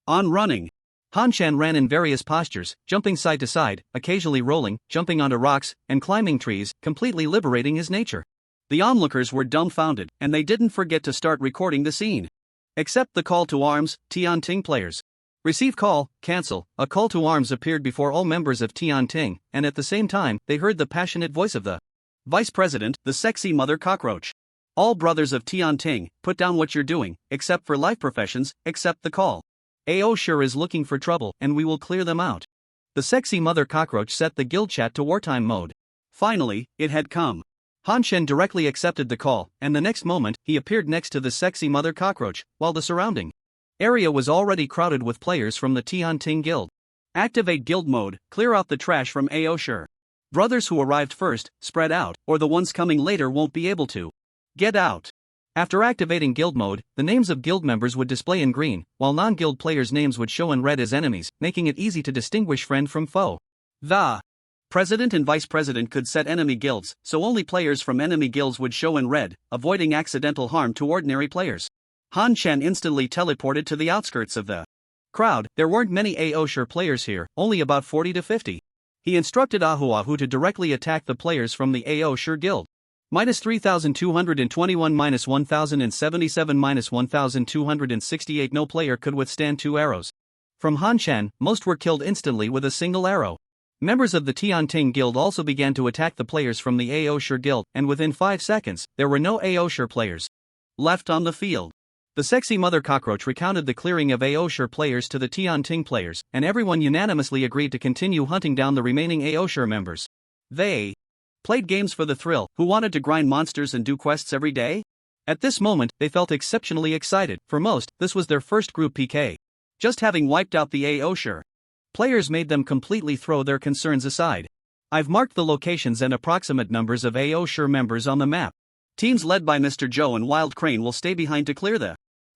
on running. Han Shen ran in various postures, jumping side to side, occasionally rolling, jumping onto rocks, and climbing trees, completely liberating his nature. The onlookers were dumbfounded, and they didn't forget to start recording the scene. Except the call to arms, Tian Ting players. Receive call, cancel. A call to arms appeared before all members of Tian Ting, and at the same time, they heard the passionate voice of the Vice President, the sexy mother cockroach. All brothers of Tian Ting, put down what you're doing, except for life professions, accept the call. AO sure is looking for trouble, and we will clear them out. The sexy mother cockroach set the guild chat to wartime mode. Finally, it had come. Han Shen directly accepted the call, and the next moment, he appeared next to the sexy mother cockroach, while the surrounding area was already crowded with players from the Tian Ting guild. Activate guild mode, clear out the trash from AO sure. Brothers who arrived first, spread out, or the ones coming later won't be able to get out. After activating guild mode, the names of guild members would display in green, while non-guild players' names would show in red as enemies, making it easy to distinguish friend from foe. The President and Vice President could set enemy guilds, so only players from enemy guilds would show in red, avoiding accidental harm to ordinary players. Han Shen instantly teleported to the outskirts of the crowd. There weren't many AO sure players here, only about 40 to 50. He instructed Ahuahu to directly attack the players from the AO sure guild. Minus 3,221 minus 1,077 minus 1,268. No player could withstand 2 arrows from Han Shen. Most were killed instantly with a single arrow. Members of the Tian Ting guild also began to attack the players from the AO sure guild, and within 5 seconds, there were no AO sure players left on the field. The sexy mother cockroach recounted the clearing of AO sure players to the Tian Ting players, and everyone unanimously agreed to continue hunting down the remaining AO sure members. They played games for the thrill. Who wanted to grind monsters and do quests every day? At this moment, they felt exceptionally excited. For most, this was their first group PK. Just having wiped out the AO sure players made them completely throw their concerns aside. I've marked the locations and approximate numbers of AO sure members on the map. Teams led by Mr. Joe and Wild Crane will stay behind to clear the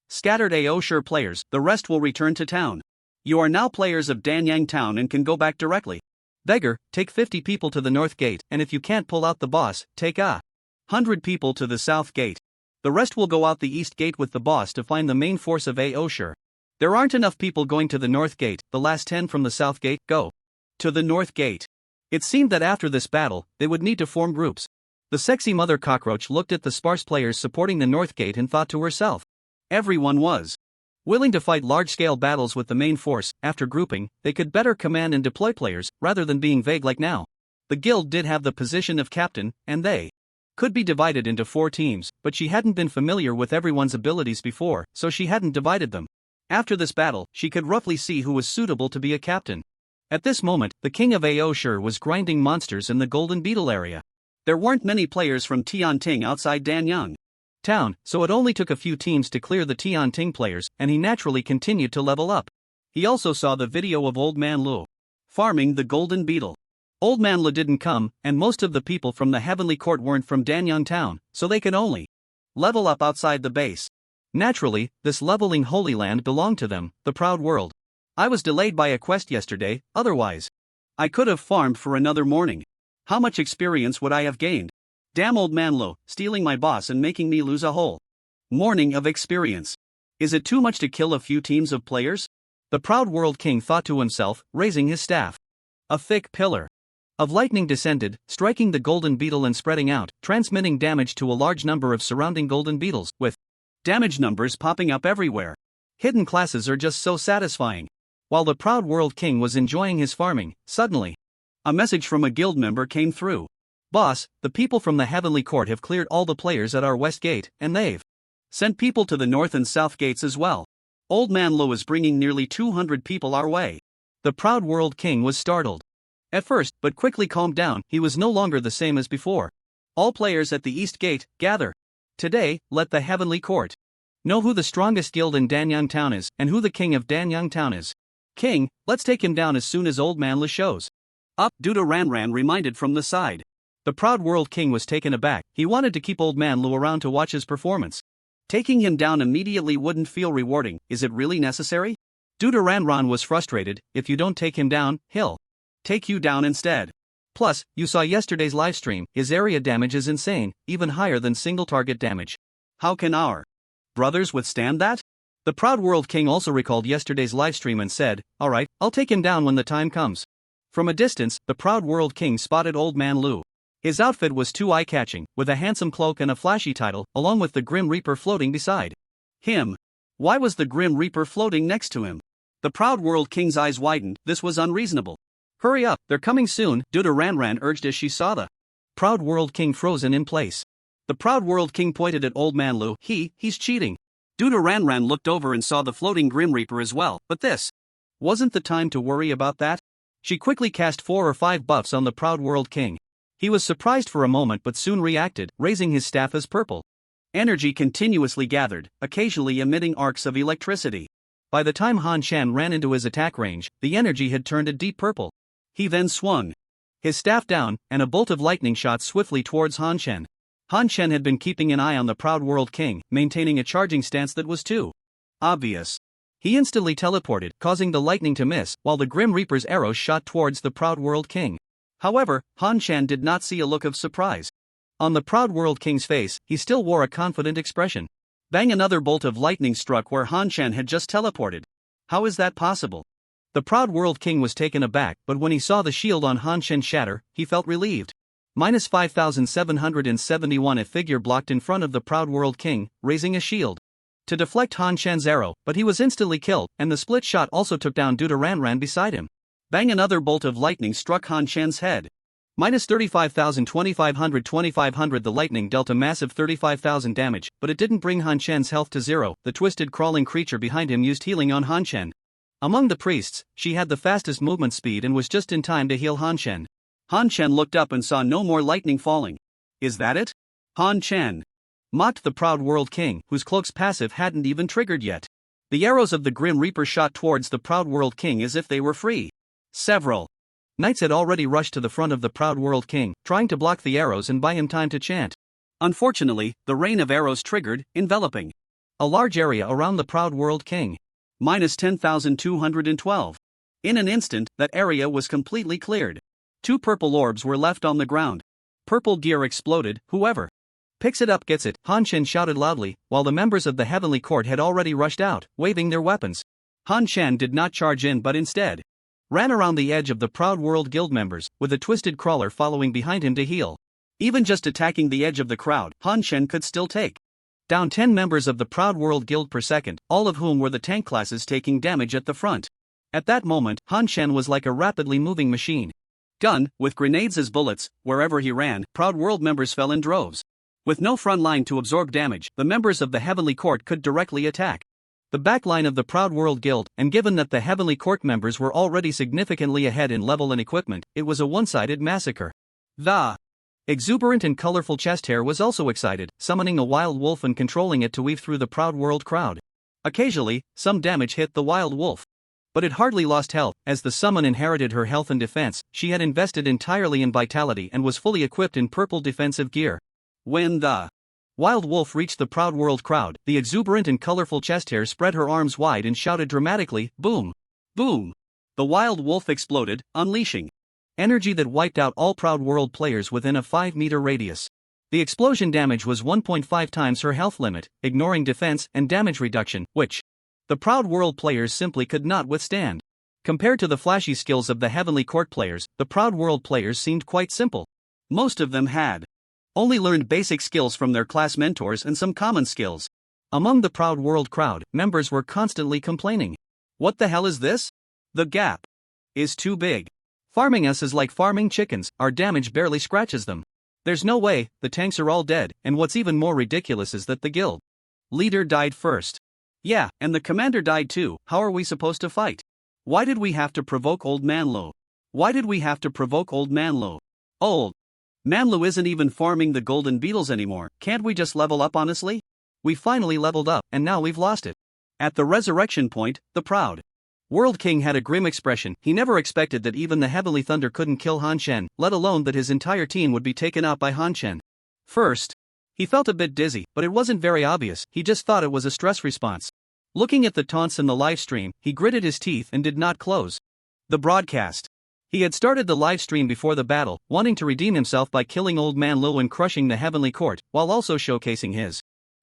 scattered AO sure players. The rest will return to town. You are now players of Danyang Town and can go back directly. Beggar, take 50 people to the north gate, and if you can't pull out the boss, take 100 people to the south gate. The rest will go out the east gate with the boss to find the main force of AO sure. There aren't enough people going to the north gate. The last 10 from the south gate go to the north gate. It seemed that after this battle, they would need to form groups. The sexy mother cockroach looked at the sparse players supporting the north gate and thought to herself, everyone was willing to fight large-scale battles with the main force. After grouping, they could better command and deploy players, rather than being vague like now. The guild did have the position of captain, and they could be divided into 4 teams, but she hadn't been familiar with everyone's abilities before, so she hadn't divided them. After this battle, she could roughly see who was suitable to be a captain. At this moment, the king of AO sure was grinding monsters in the Golden Beetle area. There weren't many players from Tian Ting outside Danyang Town, so it only took a few teams to clear the Tian Ting players, and he naturally continued to level up. He also saw the video of Old Man Lu farming the Golden Beetle. Old Man Lu didn't come, and most of the people from the Heavenly Court weren't from Danyang Town, so they could only level up outside the base. Naturally, this leveling Holy Land belonged to them, the Proud World. I was delayed by a quest yesterday, otherwise I could have farmed for another morning. How much experience would I have gained? Damn Old Man Lu, stealing my boss and making me lose a whole morning of experience. Is it too much to kill a few teams of players? The Proud World King thought to himself, raising his staff. A thick pillar of lightning descended, striking the Golden Beetle and spreading out, transmitting damage to a large number of surrounding Golden Beetles, with damage numbers popping up everywhere. Hidden classes are just so satisfying. While the Proud World King was enjoying his farming, suddenly a message from a guild member came through. Boss, the people from the Heavenly Court have cleared all the players at our west gate, and they've sent people to the north and south gates as well. Old Man Lu is bringing nearly 200 people our way. The Proud World King was startled. At first, but quickly calmed down, he was no longer the same as before. All players at the East Gate, gather. Today, let the Heavenly Court know who the strongest guild in Danyang Town is, and who the king of Danyang Town is. King, let's take him down as soon as Old Man Lu shows up, Duda Ranran reminded from the side. The proud world king was taken aback. He wanted to keep Old Man Lu around to watch his performance. Taking him down immediately wouldn't feel rewarding. Is it really necessary? Duda Ranran was frustrated. If you don't take him down, he'll take you down instead. Plus, you saw yesterday's livestream. His area damage is insane, even higher than single target damage. How can our brothers withstand that? The proud world king also recalled yesterday's livestream and said, alright, I'll take him down when the time comes. From a distance, the proud world king spotted Old Man Lu. His outfit was too eye-catching, with a handsome cloak and a flashy title, along with the Grim Reaper floating beside him. Why was the Grim Reaper floating next to him? The proud world king's eyes widened. This was unreasonable. Hurry up, they're coming soon, Duda Ranran urged as she saw the proud world king frozen in place. The proud world king pointed at Old Man Lu. He's cheating. Duda Ranran looked over and saw the floating Grim Reaper as well, but this wasn't the time to worry about that. She quickly cast 4 or 5 buffs on the proud world king. He was surprised for a moment but soon reacted, raising his staff as purple energy continuously gathered, occasionally emitting arcs of electricity. By the time Han Shan ran into his attack range, the energy had turned a deep purple. He then swung his staff down, and a bolt of lightning shot swiftly towards Han Shen. Han Shen had been keeping an eye on the proud world king, maintaining a charging stance that was too obvious. He instantly teleported, causing the lightning to miss, while the Grim Reaper's arrows shot towards the proud world king. However, Han Shan did not see a look of surprise. On the proud world king's face, he still wore a confident expression. Bang! Another bolt of lightning struck where Han Shan had just teleported. How is that possible? The proud world king was taken aback, but when he saw the shield on Han Shan shatter, he felt relieved. Minus 5,771. A figure blocked in front of the proud world king, raising a shield to deflect Han Shan's arrow, but he was instantly killed, and the split shot also took down Duda Ranran beside him. Bang! Another bolt of lightning struck Han Shan's head. Minus 35,000. 2,500. The lightning dealt a massive 35,000 damage, but it didn't bring Han Shan's health to zero. The twisted crawling creature behind him used healing on Han Shan. Among the priests, she had the fastest movement speed and was just in time to heal Han Shan. Han Shan looked up and saw no more lightning falling. Is that it? Han Shan mocked the proud world king, whose cloak's passive hadn't even triggered yet. The arrows of the Grim Reaper shot towards the proud world king as if they were free. Several knights had already rushed to the front of the proud world king, trying to block the arrows and buy him time to chant. Unfortunately, the rain of arrows triggered, enveloping a large area around the proud world king. Minus 10,212. In an instant, that area was completely cleared. 2 purple orbs were left on the ground. Purple gear exploded. Whoever picks it up gets it, Han Shan shouted loudly, while the members of the Heavenly Court had already rushed out, waving their weapons. Han Shan did not charge in but instead ran around the edge of the Proud World Guild members, with a twisted crawler following behind him to heal. Even just attacking the edge of the crowd, Han Shan could still take down 10 members of the Proud World Guild per second, all of whom were the tank classes taking damage at the front. At that moment, Han Shan was like a rapidly moving machine gun, with grenades as bullets. Wherever he ran, Proud World members fell in droves. With no front line to absorb damage, the members of the Heavenly Court could directly attack the back line of the Proud World Guild, and given that the Heavenly Court members were already significantly ahead in level and equipment, it was a one-sided massacre. The exuberant and colorful chest hair was also excited, summoning a wild wolf and controlling it to weave through the Proud World crowd. Occasionally, some damage hit the wild wolf, but it hardly lost health. As the summon inherited her health and defense, she had invested entirely in vitality and was fully equipped in purple defensive gear. When the wild wolf reached the Proud World crowd, the exuberant and colorful chest hair spread her arms wide and shouted dramatically, boom! Boom! The wild wolf exploded, unleashing energy that wiped out all Proud World players within a 5-meter radius. The explosion damage was 1.5 times her health limit, ignoring defense and damage reduction, which the Proud World players simply could not withstand. Compared to the flashy skills of the Heavenly Court players, the Proud World players seemed quite simple. Most of them had only learned basic skills from their class mentors and some common skills. Among the Proud World crowd, members were constantly complaining. What the hell is this? The gap is too big. Farming us is like farming chickens, our damage barely scratches them. There's no way, the tanks are all dead, and what's even more ridiculous is that the guild leader died first. Yeah, and the commander died too. How are we supposed to fight? Why did we have to provoke Old Man Lu? Why did we have to provoke old Manlu? Old Manlu isn't even farming the golden beetles anymore, can't we just level up honestly? We finally leveled up, and now we've lost it. At the resurrection point, the proud World King had a grim expression. He never expected that even the Heavenly Thunder couldn't kill Han Shen, let alone that his entire team would be taken out by Han Shen. First, he felt a bit dizzy, but it wasn't very obvious, he just thought it was a stress response. Looking at the taunts in the live stream, he gritted his teeth and did not close the broadcast. He had started the live stream before the battle, wanting to redeem himself by killing Old Man Lu and crushing the Heavenly Court, while also showcasing his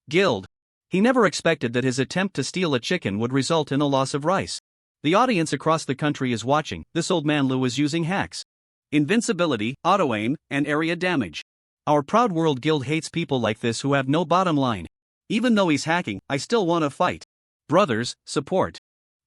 guild. He never expected that his attempt to steal a chicken would result in a loss of rice. The audience across the country is watching. This Old Man Lu is using hacks, invincibility, auto-aim, and area damage. Our proud world guild hates people like this who have no bottom line. Even though he's hacking, I still want to fight. Brothers, support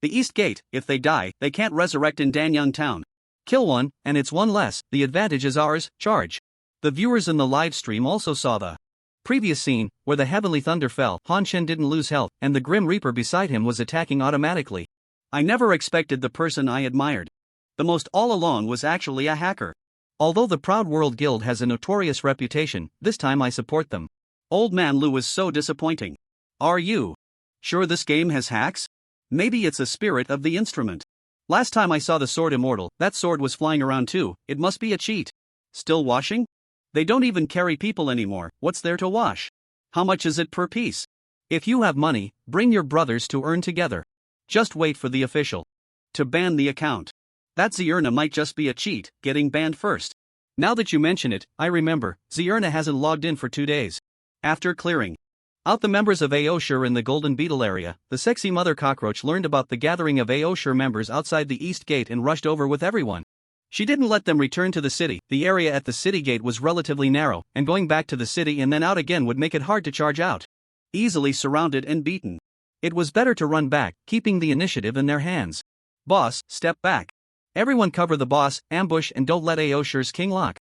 the East Gate. If they die, they can't resurrect in Danyang Town. Kill one, and it's one less, the advantage is ours, charge. The viewers in the live stream also saw the previous scene, where the Heavenly Thunder fell. Han Shen didn't lose health, and the Grim Reaper beside him was attacking automatically. I never expected the person I admired the most all along was actually a hacker. Although the Proud World Guild has a notorious reputation, this time I support them. Old Man Lu is so disappointing. Are you sure this game has hacks? Maybe it's a spirit of the instrument. Last time I saw the sword immortal, that sword was flying around too. It must be a cheat. Still washing? They don't even carry people anymore. What's there to wash? How much is it per piece? If you have money, bring your brothers to earn together. Just wait for the official to ban the account. That Zierna might just be a cheat, getting banned first. Now that you mention it, I remember, Zierna hasn't logged in for 2 days. After clearing out the members of Aoshur in the Golden Beetle area, the sexy mother cockroach learned about the gathering of Aoshur members outside the East Gate and rushed over with everyone. She didn't let them return to the city. The area at the city gate was relatively narrow, and going back to the city and then out again would make it hard to charge out. Easily surrounded and beaten. It was better to run back, keeping the initiative in their hands. Boss, step back. Everyone cover the boss, ambush and don't let Aoshur's king lock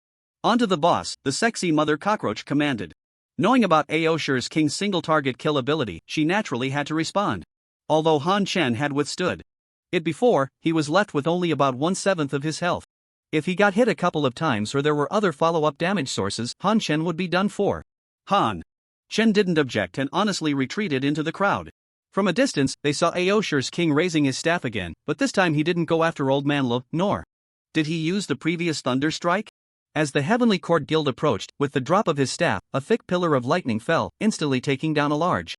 onto the boss, the sexy mother cockroach commanded. Knowing about Aoshur's king's single target kill ability, she naturally had to respond. Although Han Shen had withstood it before, he was left with only about 1/7 of his health. If he got hit a couple of times or there were other follow-up damage sources, Han Shen would be done for. Han Shen didn't object and honestly retreated into the crowd. From a distance, they saw Aoshur's king raising his staff again, but this time he didn't go after Old Man Lu, nor did he use the previous Thunder Strike. As the Heavenly Court Guild approached, with the drop of his staff, a thick pillar of lightning fell, instantly taking down a large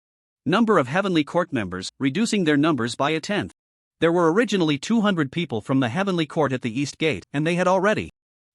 number of Heavenly Court members, reducing their numbers by 1/10. There were originally 200 people from the Heavenly Court at the East Gate, and they had already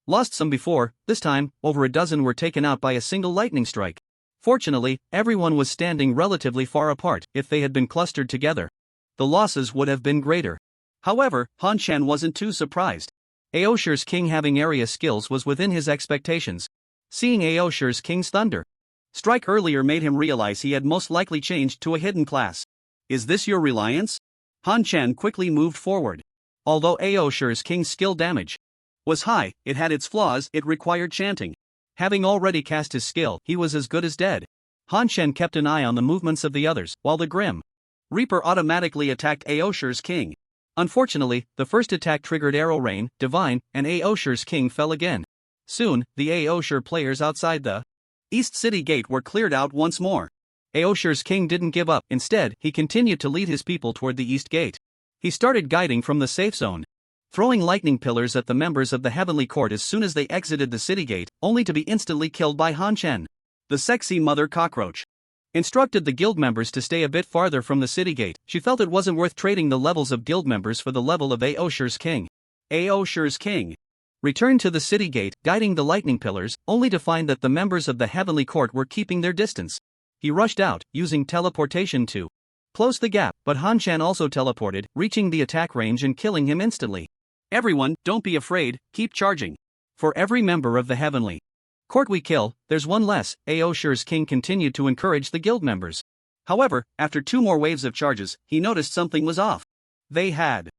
lost some before. This time, over a dozen were taken out by a single lightning strike. Fortunately, everyone was standing relatively far apart. If they had been clustered together, the losses would have been greater. However, Han Shen wasn't too surprised. Aoshur's king having area skills was within his expectations. Seeing Aoshur's king's thunder strike earlier made him realize he had most likely changed to a hidden class. Is this your reliance? Han Shen quickly moved forward. Although Aoshur's king's skill damage was high, it had its flaws. It required chanting. Having already cast his skill, he was as good as dead. Han Shen kept an eye on the movements of the others, while the Grim Reaper automatically attacked Aoshur's king. Unfortunately, the first attack triggered Arrow Rain, Divine, and Aoshur's king fell again. Soon, the Aoshur players outside the East City Gate were cleared out once more. Aoshur's king didn't give up. Instead, he continued to lead his people toward the East Gate. He started guiding from the safe zone, throwing lightning pillars at the members of the Heavenly Court as soon as they exited the city gate, only to be instantly killed by Han Shen. The sexy mother cockroach instructed the guild members to stay a bit farther from the city gate. She felt it wasn't worth trading the levels of guild members for the level of Aoshur's king. Aoshur's king returned to the city gate, guiding the lightning pillars, only to find that the members of the Heavenly Court were keeping their distance. He rushed out, using teleportation to close the gap, but Han Shen also teleported, reaching the attack range and killing him instantly. Everyone, don't be afraid, keep charging. For every member of the Heavenly Court we kill, there's one less. Aoshur's king continued to encourage the guild members. However, after 2 more waves of charges, he noticed something was off. They had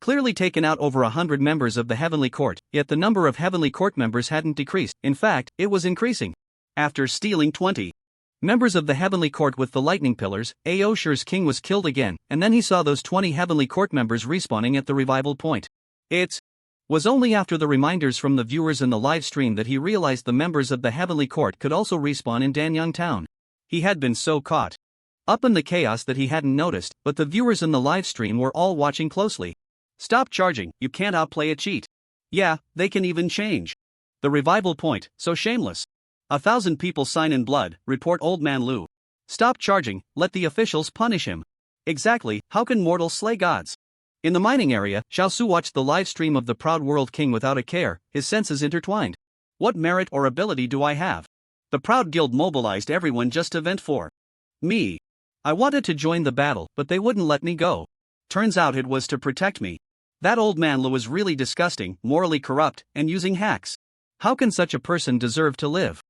clearly taken out over 100 members of the Heavenly Court, yet the number of Heavenly Court members hadn't decreased. In fact, it was increasing. After stealing 20 members of the Heavenly Court with the lightning pillars, Aoshur's king was killed again, and then he saw those 20 Heavenly Court members respawning at the revival point. It's Was only after the reminders from the viewers in the live stream that he realized the members of the Heavenly Court could also respawn in Danyang Town. He had been so caught up in the chaos that he hadn't noticed, but the viewers in the live stream were all watching closely. Stop charging, you can't outplay a cheat. Yeah, they can even change the revival point, so shameless. 1,000 people sign in blood, report Old Man Lu. Stop charging, let the officials punish him. Exactly, how can mortals slay gods? In the mining area, Xiaosu watched the live stream of the proud world king without a care, his senses intertwined. What merit or ability do I have? The proud guild mobilized everyone just to vent for me. I wanted to join the battle, but they wouldn't let me go. Turns out it was to protect me. That Old Man Lu was really disgusting, morally corrupt, and using hacks. How can such a person deserve to live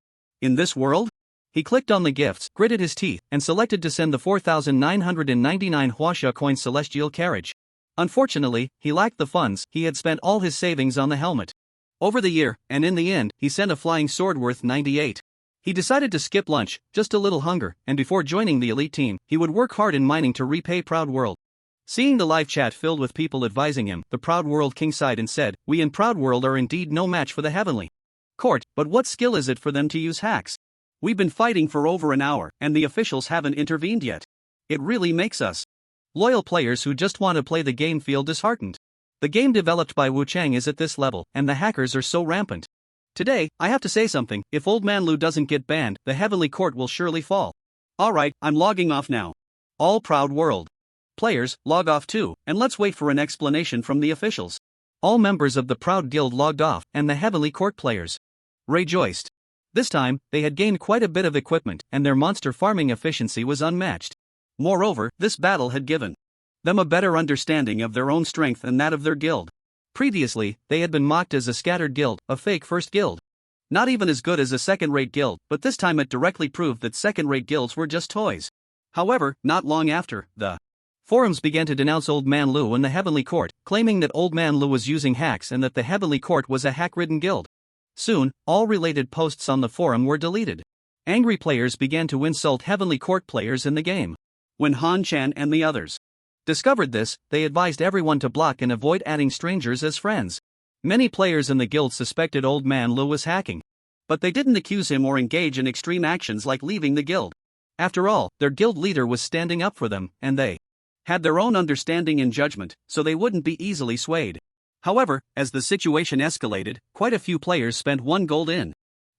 in this world? He clicked on the gifts, gritted his teeth, and selected to send the 4,999 Huaxia coin celestial carriage. Unfortunately, he lacked the funds, he had spent all his savings on the helmet. Over the year, and in the end, he sent a flying sword worth 98. He decided to skip lunch, just a little hunger, and before joining the elite team, he would work hard in mining to repay Proud World. Seeing the live chat filled with people advising him, the Proud World king sighed and said, "We in Proud World are indeed no match for the Heavenly Court, but what skill is it for them to use hacks? We've been fighting for over an hour, and the officials haven't intervened yet. It really makes us loyal players who just want to play the game feel disheartened. The game developed by Wu Chang is at this level, and the hackers are so rampant. Today, I have to say something, if Old Man Lu doesn't get banned, the Heavenly Court will surely fall. Alright, I'm logging off now. All Proud World players, log off too, and let's wait for an explanation from the officials." All members of the Proud Guild logged off, and the Heavenly Court players rejoiced. This time, they had gained quite a bit of equipment, and their monster farming efficiency was unmatched. Moreover, this battle had given them a better understanding of their own strength and that of their guild. Previously, they had been mocked as a scattered guild, a fake first guild. Not even as good as a second-rate guild, but this time it directly proved that second-rate guilds were just toys. However, not long after, the forums began to denounce Old Man Lu and the Heavenly Court, claiming that Old Man Lu was using hacks and that the Heavenly Court was a hack-ridden guild. Soon, all related posts on the forum were deleted. Angry players began to insult Heavenly Court players in the game. When Han Chan and the others discovered this, they advised everyone to block and avoid adding strangers as friends. Many players in the guild suspected Old Man Lu was hacking, but they didn't accuse him or engage in extreme actions like leaving the guild. After all, their guild leader was standing up for them, and they had their own understanding and judgment, so they wouldn't be easily swayed. However, as the situation escalated, quite a few players spent 1 gold in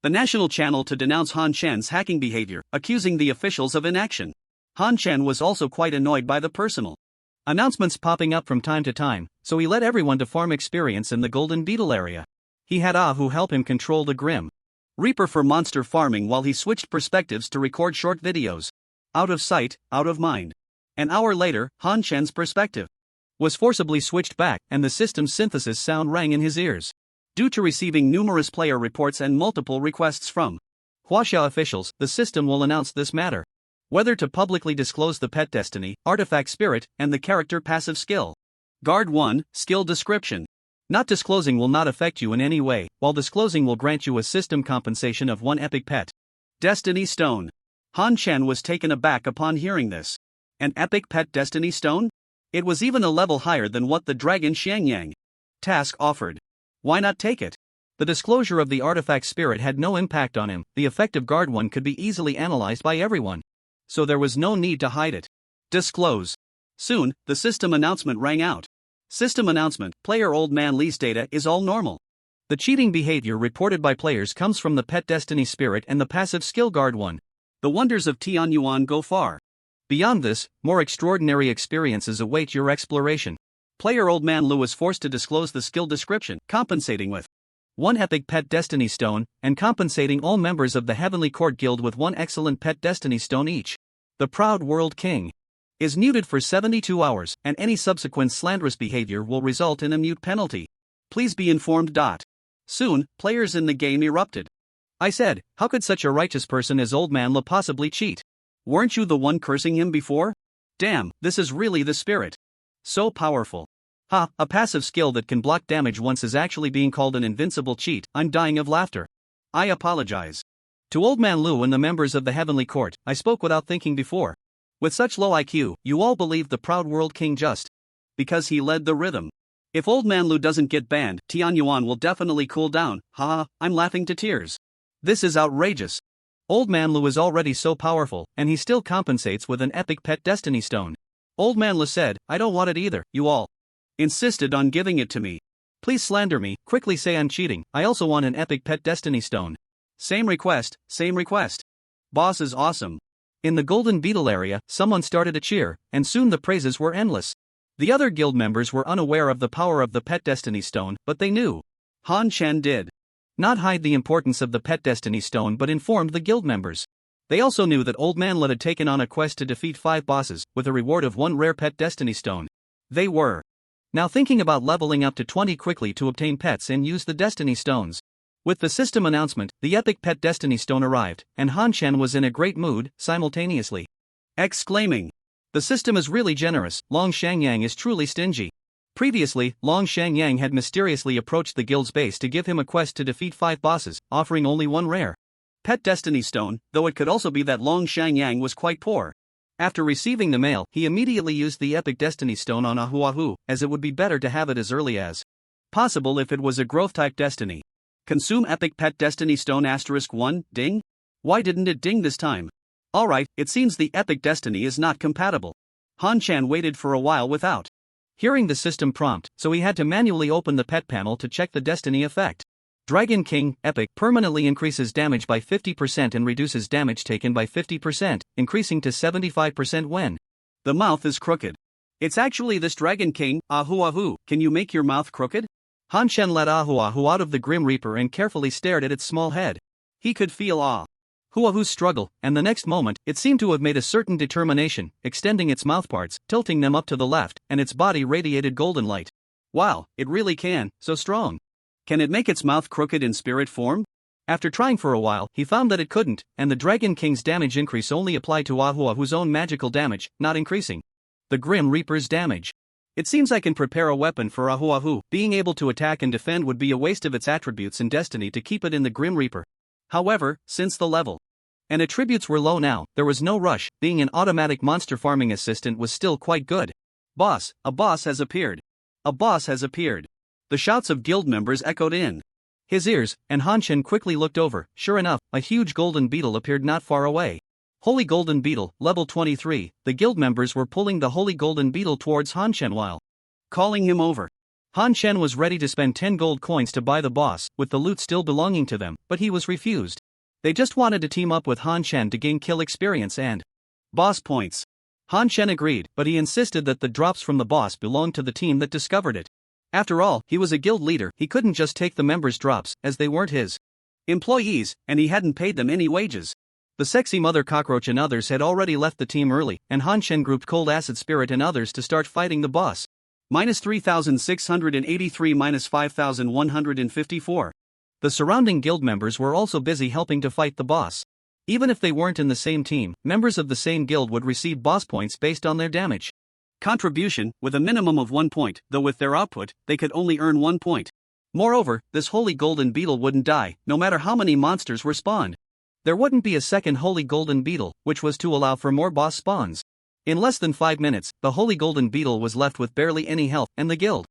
the national channel to denounce Han Chan's hacking behavior, accusing the officials of inaction. Han Chan was also quite annoyed by the personal announcements popping up from time to time, so he led everyone to farm experience in the Golden Beetle area. He had who help him control the Grim Reaper for monster farming while he switched perspectives to record short videos. Out of sight, out of mind. An hour later, Han Chen's perspective was forcibly switched back, and the system's synthesis sound rang in his ears. Due to receiving numerous player reports and multiple requests from Huaxia officials, the system will announce this matter. Whether to publicly disclose the pet destiny, artifact spirit, and the character passive skill. Guard 1, Skill Description. Not disclosing will not affect you in any way, while disclosing will grant you a system compensation of 1 epic pet Destiny Stone. Han Chen was taken aback upon hearing this. An epic pet Destiny Stone? It was even a level higher than what the Dragon Xiangyang task offered. Why not take it? The disclosure of the artifact spirit had no impact on him, the effective Guard 1 could be easily analyzed by everyone. So there was no need to hide it. Disclose. Soon, the system announcement rang out. System announcement, player Old Man Lee's data is all normal. The cheating behavior reported by players comes from the pet Destiny Spirit and the passive skill Guard 1. The wonders of Tianyuan go far. Beyond this, more extraordinary experiences await your exploration. Player Old Man Lu was forced to disclose the skill description, compensating with 1 epic pet Destiny Stone, and compensating all members of the Heavenly Court Guild with 1 excellent pet Destiny Stone each. The Proud World King is muted for 72 hours, and any subsequent slanderous behavior will result in a mute penalty. Please be informed. Soon, players in the game erupted. I said, how could such a righteous person as Old Man Lu possibly cheat? Weren't you the one cursing him before? Damn, this is really the spirit. So powerful. Ha, a passive skill that can block damage once is actually being called an invincible cheat. I'm dying of laughter. I apologize. To Old Man Lu and the members of the Heavenly Court, I spoke without thinking before. With such low IQ, you all believe the Proud World King just because he led the rhythm. If Old Man Lu doesn't get banned, Tianyuan will definitely cool down. Haha, I'm laughing to tears. This is outrageous. Old Man Lu is already so powerful, and he still compensates with an epic pet destiny stone. Old Man Lu said, I don't want it either, you all insisted on giving it to me. Please slander me, quickly say I'm cheating, I also want an epic pet destiny stone. Same request, same request. Boss is awesome. In the Golden Beetle area, someone started a cheer, and soon the praises were endless. The other guild members were unaware of the power of the pet destiny stone, but they knew. Han Chen did not hide the importance of the pet destiny stone but informed the guild members. They also knew that Old Man Lu had taken on a quest to defeat 5 bosses, with a reward of 1 rare pet destiny stone. They were now thinking about leveling up to 20 quickly to obtain pets and use the destiny stones. With the system announcement, the epic pet destiny stone arrived, and Han Chen was in a great mood, simultaneously exclaiming, the system is really generous, Long Shangyang is truly stingy. Previously, Long Shangyang had mysteriously approached the guild's base to give him a quest to defeat 5 bosses, offering only 1 rare pet destiny stone, though it could also be that Long Shangyang was quite poor. After receiving the mail, he immediately used the epic destiny stone on Ahuahu, as it would be better to have it as early as possible if it was a growth-type destiny. Consume epic pet destiny stone *1, ding? Why didn't it ding this time? Alright, it seems the epic destiny is not compatible. Han Chen waited for a while without hearing the system prompt, so he had to manually open the pet panel to check the destiny effect. Dragon King, epic, permanently increases damage by 50% and reduces damage taken by 50%, increasing to 75% when the mouth is crooked. It's actually this Dragon King, Ahuahu, can you make your mouth crooked? Han Chen let Ahuahu out of the Grim Reaper and carefully stared at its small head. He could feel Ahuahu's struggle, and the next moment, it seemed to have made a certain determination, extending its mouthparts, tilting them up to the left, and its body radiated golden light. Wow, it really can, so strong. Can it make its mouth crooked in spirit form? After trying for a while, he found that it couldn't, and the Dragon King's damage increase only applied to Ahuahu's own magical damage, not increasing the Grim Reaper's damage. It seems I can prepare a weapon for Ahuahu. Being able to attack and defend would be a waste of its attributes and destiny to keep it in the Grim Reaper. However, since the level and attributes were low now, there was no rush. Being an automatic monster farming assistant was still quite good. Boss, a boss has appeared. A boss has appeared. The shouts of guild members echoed in his ears, and Han Chen quickly looked over. Sure enough, a huge golden beetle appeared not far away. Holy Golden Beetle, level 23, the guild members were pulling the Holy Golden Beetle towards Han Chen while calling him over. Han Chen was ready to spend 10 gold coins to buy the boss, with the loot still belonging to them, but he was refused. They just wanted to team up with Han Chen to gain kill experience and boss points. Han Chen agreed, but he insisted that the drops from the boss belonged to the team that discovered it. After all, he was a guild leader, he couldn't just take the members' drops, as they weren't his employees, and he hadn't paid them any wages. The sexy Mother Cockroach and others had already left the team early, and Han Chen grouped Cold Acid Spirit and others to start fighting the boss. -3,683 -5,154. The surrounding guild members were also busy helping to fight the boss. Even if they weren't in the same team, members of the same guild would receive boss points based on their damage contribution, with a minimum of 1 point, though with their output, they could only earn 1 point. Moreover, this Holy Golden Beetle wouldn't die, no matter how many monsters were spawned. There wouldn't be a second Holy Golden Beetle, which was to allow for more boss spawns. In less than 5 minutes, the Holy Golden Beetle was left with barely any health, and the guild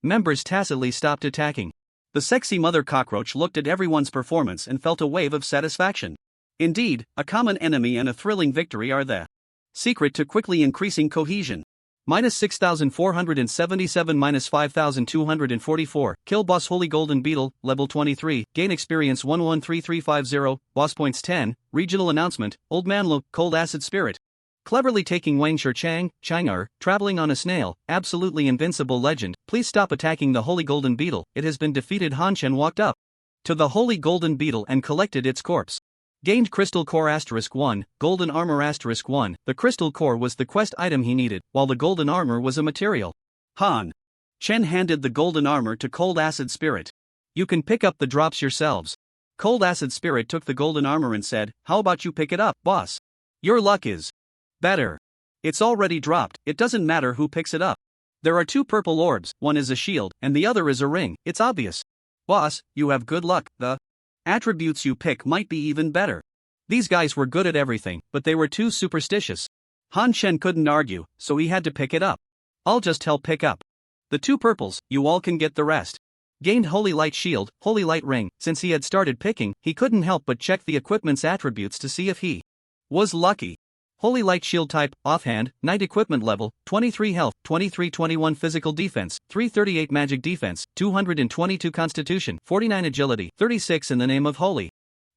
members tacitly stopped attacking. The sexy Mother Cockroach looked at everyone's performance and felt a wave of satisfaction. Indeed, a common enemy and a thrilling victory are the secret to quickly increasing cohesion. -6,477 -5,244, kill boss Holy Golden Beetle, level 23, gain experience 113350, boss points 10, regional announcement, Old Man Lu, Cold Acid Spirit. Cleverly taking Wang Shurchang, Chang'er, traveling on a snail, absolutely invincible legend, please stop attacking the Holy Golden Beetle, it has been defeated. Han Chen walked up to the Holy Golden Beetle and collected its corpse. Gained Crystal Core *1, Golden Armor *1, the Crystal Core was the quest item he needed, while the Golden Armor was a material. Han Chen handed the Golden Armor to Cold Acid Spirit. You can pick up the drops yourselves. Cold Acid Spirit took the Golden Armor and said, how about you pick it up, boss? Your luck is better. It's already dropped, it doesn't matter who picks it up. There are 2 purple orbs, one is a shield, and the other is a ring, it's obvious. Boss, you have good luck, the attributes you pick might be even better. These guys were good at everything, but they were too superstitious. Han Chen couldn't argue, so he had to pick it up. I'll just help pick up The two purples, you all can get the rest. Gained Holy Light Shield, Holy Light Ring. Since he had started picking, he couldn't help but check the equipment's attributes to see if he was lucky. Holy Light Shield type, offhand, Knight equipment level, 23 health, 23-21 physical defense, 338 magic defense, 222 constitution, 49 agility, 36 in the name of Holy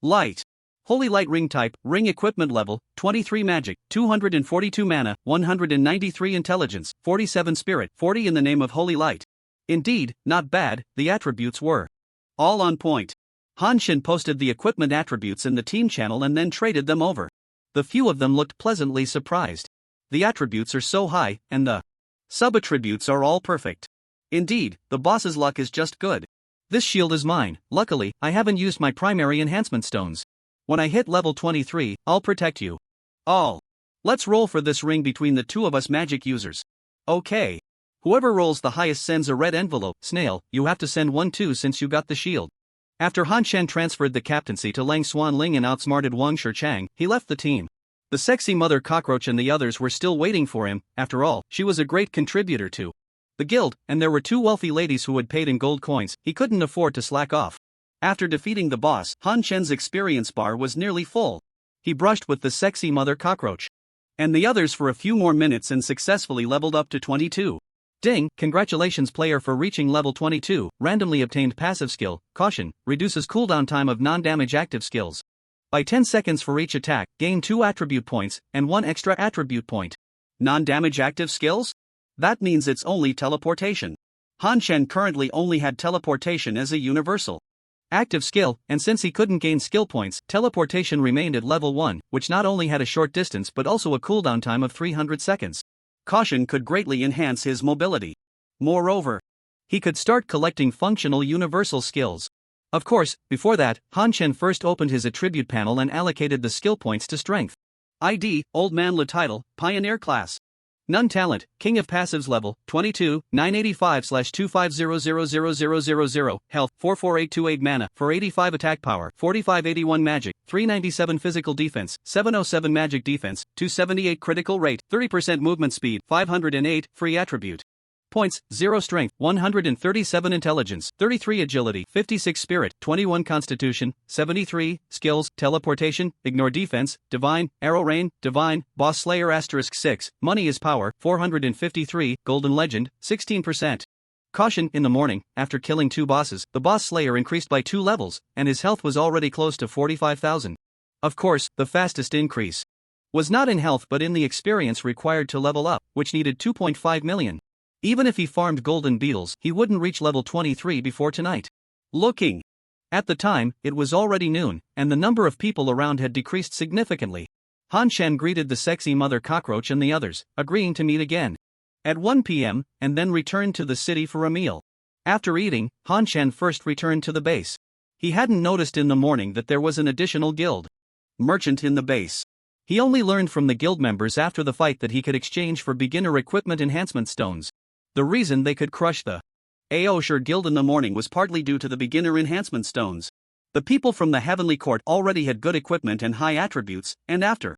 Light. Holy Light Ring type, ring equipment level, 23 magic, 242 mana, 193 intelligence, 47 spirit, 40 in the name of Holy Light. Indeed, not bad, the attributes were all on point. Han Shin posted the equipment attributes in the team channel and then traded them over. The few of them looked pleasantly surprised. The attributes are so high, and the sub-attributes are all perfect. Indeed, the boss's luck is just good. This shield is mine. Luckily, I haven't used my primary enhancement stones. When I hit level 23, I'll protect you all. Let's roll for this ring between the two of us magic users. Okay. Whoever rolls the highest sends a red envelope. Snail, you have to send one too since you got the shield. After Han Shen transferred the captaincy to Lang Xuan Ling and outsmarted Wang Shichang, he left the team. The sexy mother cockroach and the others were still waiting for him. After all, she was a great contributor to the guild, and there were two wealthy ladies who had paid in gold coins. He couldn't afford to slack off. After defeating the boss, Han Shen's experience bar was nearly full. He brushed with the sexy mother cockroach and the others for a few more minutes and successfully leveled up to 22. Ding, congratulations player for reaching level 22, randomly obtained passive skill, caution, reduces cooldown time of non-damage active skills by 10 seconds for each attack, gain 2 attribute points, and 1 extra attribute point. Non-damage active skills? That means it's only teleportation. Han Shen currently only had teleportation as a universal active skill, and since he couldn't gain skill points, teleportation remained at level 1, which not only had a short distance but also a cooldown time of 300 seconds. Caution could greatly enhance his mobility. Moreover, he could start collecting functional universal skills. Of course, before that, Han Shen first opened his attribute panel and allocated the skill points to strength. ID, Old Man Le Title, Pioneer Class. None Talent, King of Passives Level, 22, 985/25000000, Health, 44828 Mana, 485 Attack Power, 4581 Magic, 397 Physical Defense, 707 Magic Defense, 278 Critical Rate, 30% Movement Speed, 508, Free Attribute Points, 0 Strength, 137 Intelligence, 33 Agility, 56 Spirit, 21 Constitution, 73, Skills, Teleportation, Ignore Defense, Divine, Arrow Rain, Divine, Boss Slayer *6, Money is Power, 453, Golden Legend, 16%. Caution, in the morning, after killing 2 bosses, the Boss Slayer increased by 2 levels, and his health was already close to 45,000. Of course, the fastest increase was not in health but in the experience required to level up, which needed 2.5 million. Even if he farmed golden beetles, he wouldn't reach level 23 before tonight. Looking at the time, it was already noon, and the number of people around had decreased significantly. Han Shen greeted the sexy mother cockroach and the others, agreeing to meet again at 1 p.m., and then returned to the city for a meal. After eating, Han Shen first returned to the base. He hadn't noticed in the morning that there was an additional guild merchant in the base. He only learned from the guild members after the fight that he could exchange for beginner equipment enhancement stones. The reason they could crush the Aosher Guild in the morning was partly due to the beginner enhancement stones. The people from the Heavenly Court already had good equipment and high attributes, and after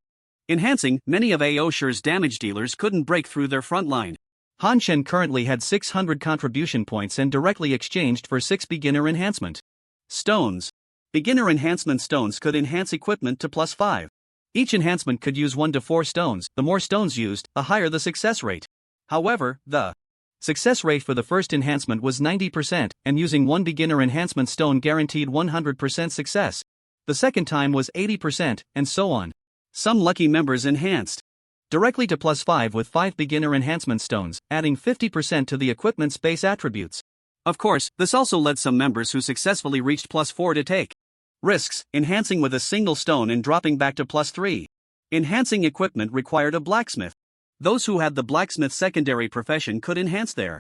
enhancing, many of Aosher's damage dealers couldn't break through their front line. Han Shen currently had 600 contribution points and directly exchanged for 6 beginner enhancement stones. Beginner enhancement stones could enhance equipment to +5. Each enhancement could use 1 to 4 stones. The more stones used, the higher the success rate. However, the success rate for the first enhancement was 90%, and using 1 beginner enhancement stone guaranteed 100% success. The second time was 80%, and so on. Some lucky members enhanced directly to +5 with 5 beginner enhancement stones, adding 50% to the equipment's base attributes. Of course, this also led some members who successfully reached +4 to take risks, enhancing with a single stone and dropping back to +3. Enhancing equipment required a blacksmith. Those who had the blacksmith secondary profession could enhance their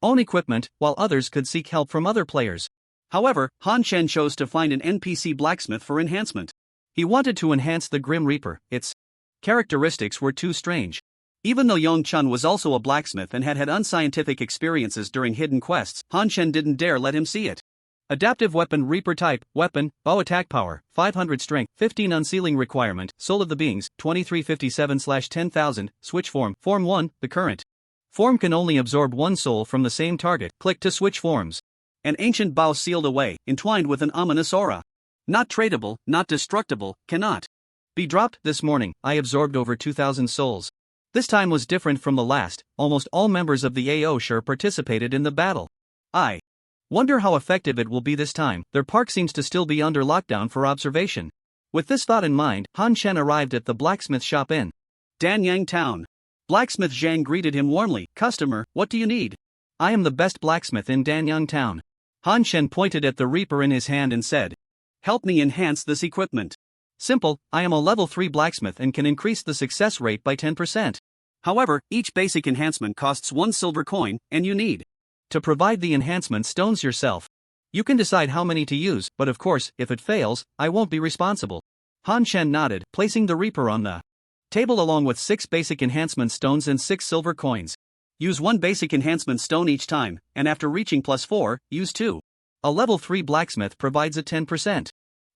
own equipment, while others could seek help from other players. However, Han Shen chose to find an NPC blacksmith for enhancement. He wanted to enhance the Grim Reaper. Its characteristics were too strange. Even though Yong Chun was also a blacksmith and had had unscientific experiences during hidden quests, Han Shen didn't dare let him see it. Adaptive Weapon Reaper Type, Weapon, Bow Attack Power, 500 Strength, 15 Unsealing Requirement, Soul of the Beings, 2357/10,000, Switch Form, Form 1, the current Form can only absorb one soul from the same target. Click to switch forms. An ancient bow sealed away, entwined with an ominous aura. Not tradable, not destructible, cannot be dropped. This morning, I absorbed over 2,000 souls. This time was different from the last. Almost all members of the AO sure participated in the battle. I wonder how effective it will be this time. Their park seems to still be under lockdown for observation. With this thought in mind, Han Chen arrived at the blacksmith shop in Danyang Town. Blacksmith Zhang greeted him warmly. Customer, what do you need? I am the best blacksmith in Danyang Town. Han Chen pointed at the reaper in his hand and said, help me enhance this equipment. Simple, I am a level 3 blacksmith and can increase the success rate by 10%. However, each basic enhancement costs 1 silver coin, and you need to provide the enhancement stones yourself. You can decide how many to use, but of course, if it fails, I won't be responsible. Han Chen nodded, placing the reaper on the table along with 6 basic enhancement stones and 6 silver coins. Use 1 basic enhancement stone each time, and after reaching +4, use 2. A level 3 blacksmith provides a 10%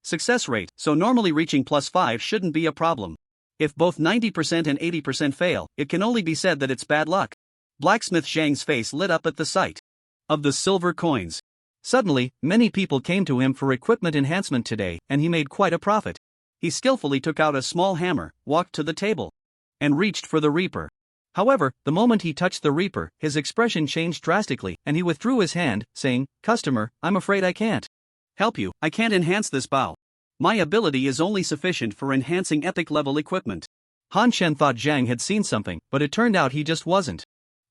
success rate, so normally reaching +5 shouldn't be a problem. If both 90% and 80% fail, it can only be said that it's bad luck. Blacksmith Zhang's face lit up at the sight of the silver coins. Suddenly, many people came to him for equipment enhancement today, and he made quite a profit. He skillfully took out a small hammer, walked to the table, and reached for the reaper. However, the moment he touched the reaper, his expression changed drastically, and he withdrew his hand, saying, Customer, I'm afraid I can't help you. I can't enhance this bow. My ability is only sufficient for enhancing epic level equipment. Han Chen thought Zhang had seen something, but it turned out he just wasn't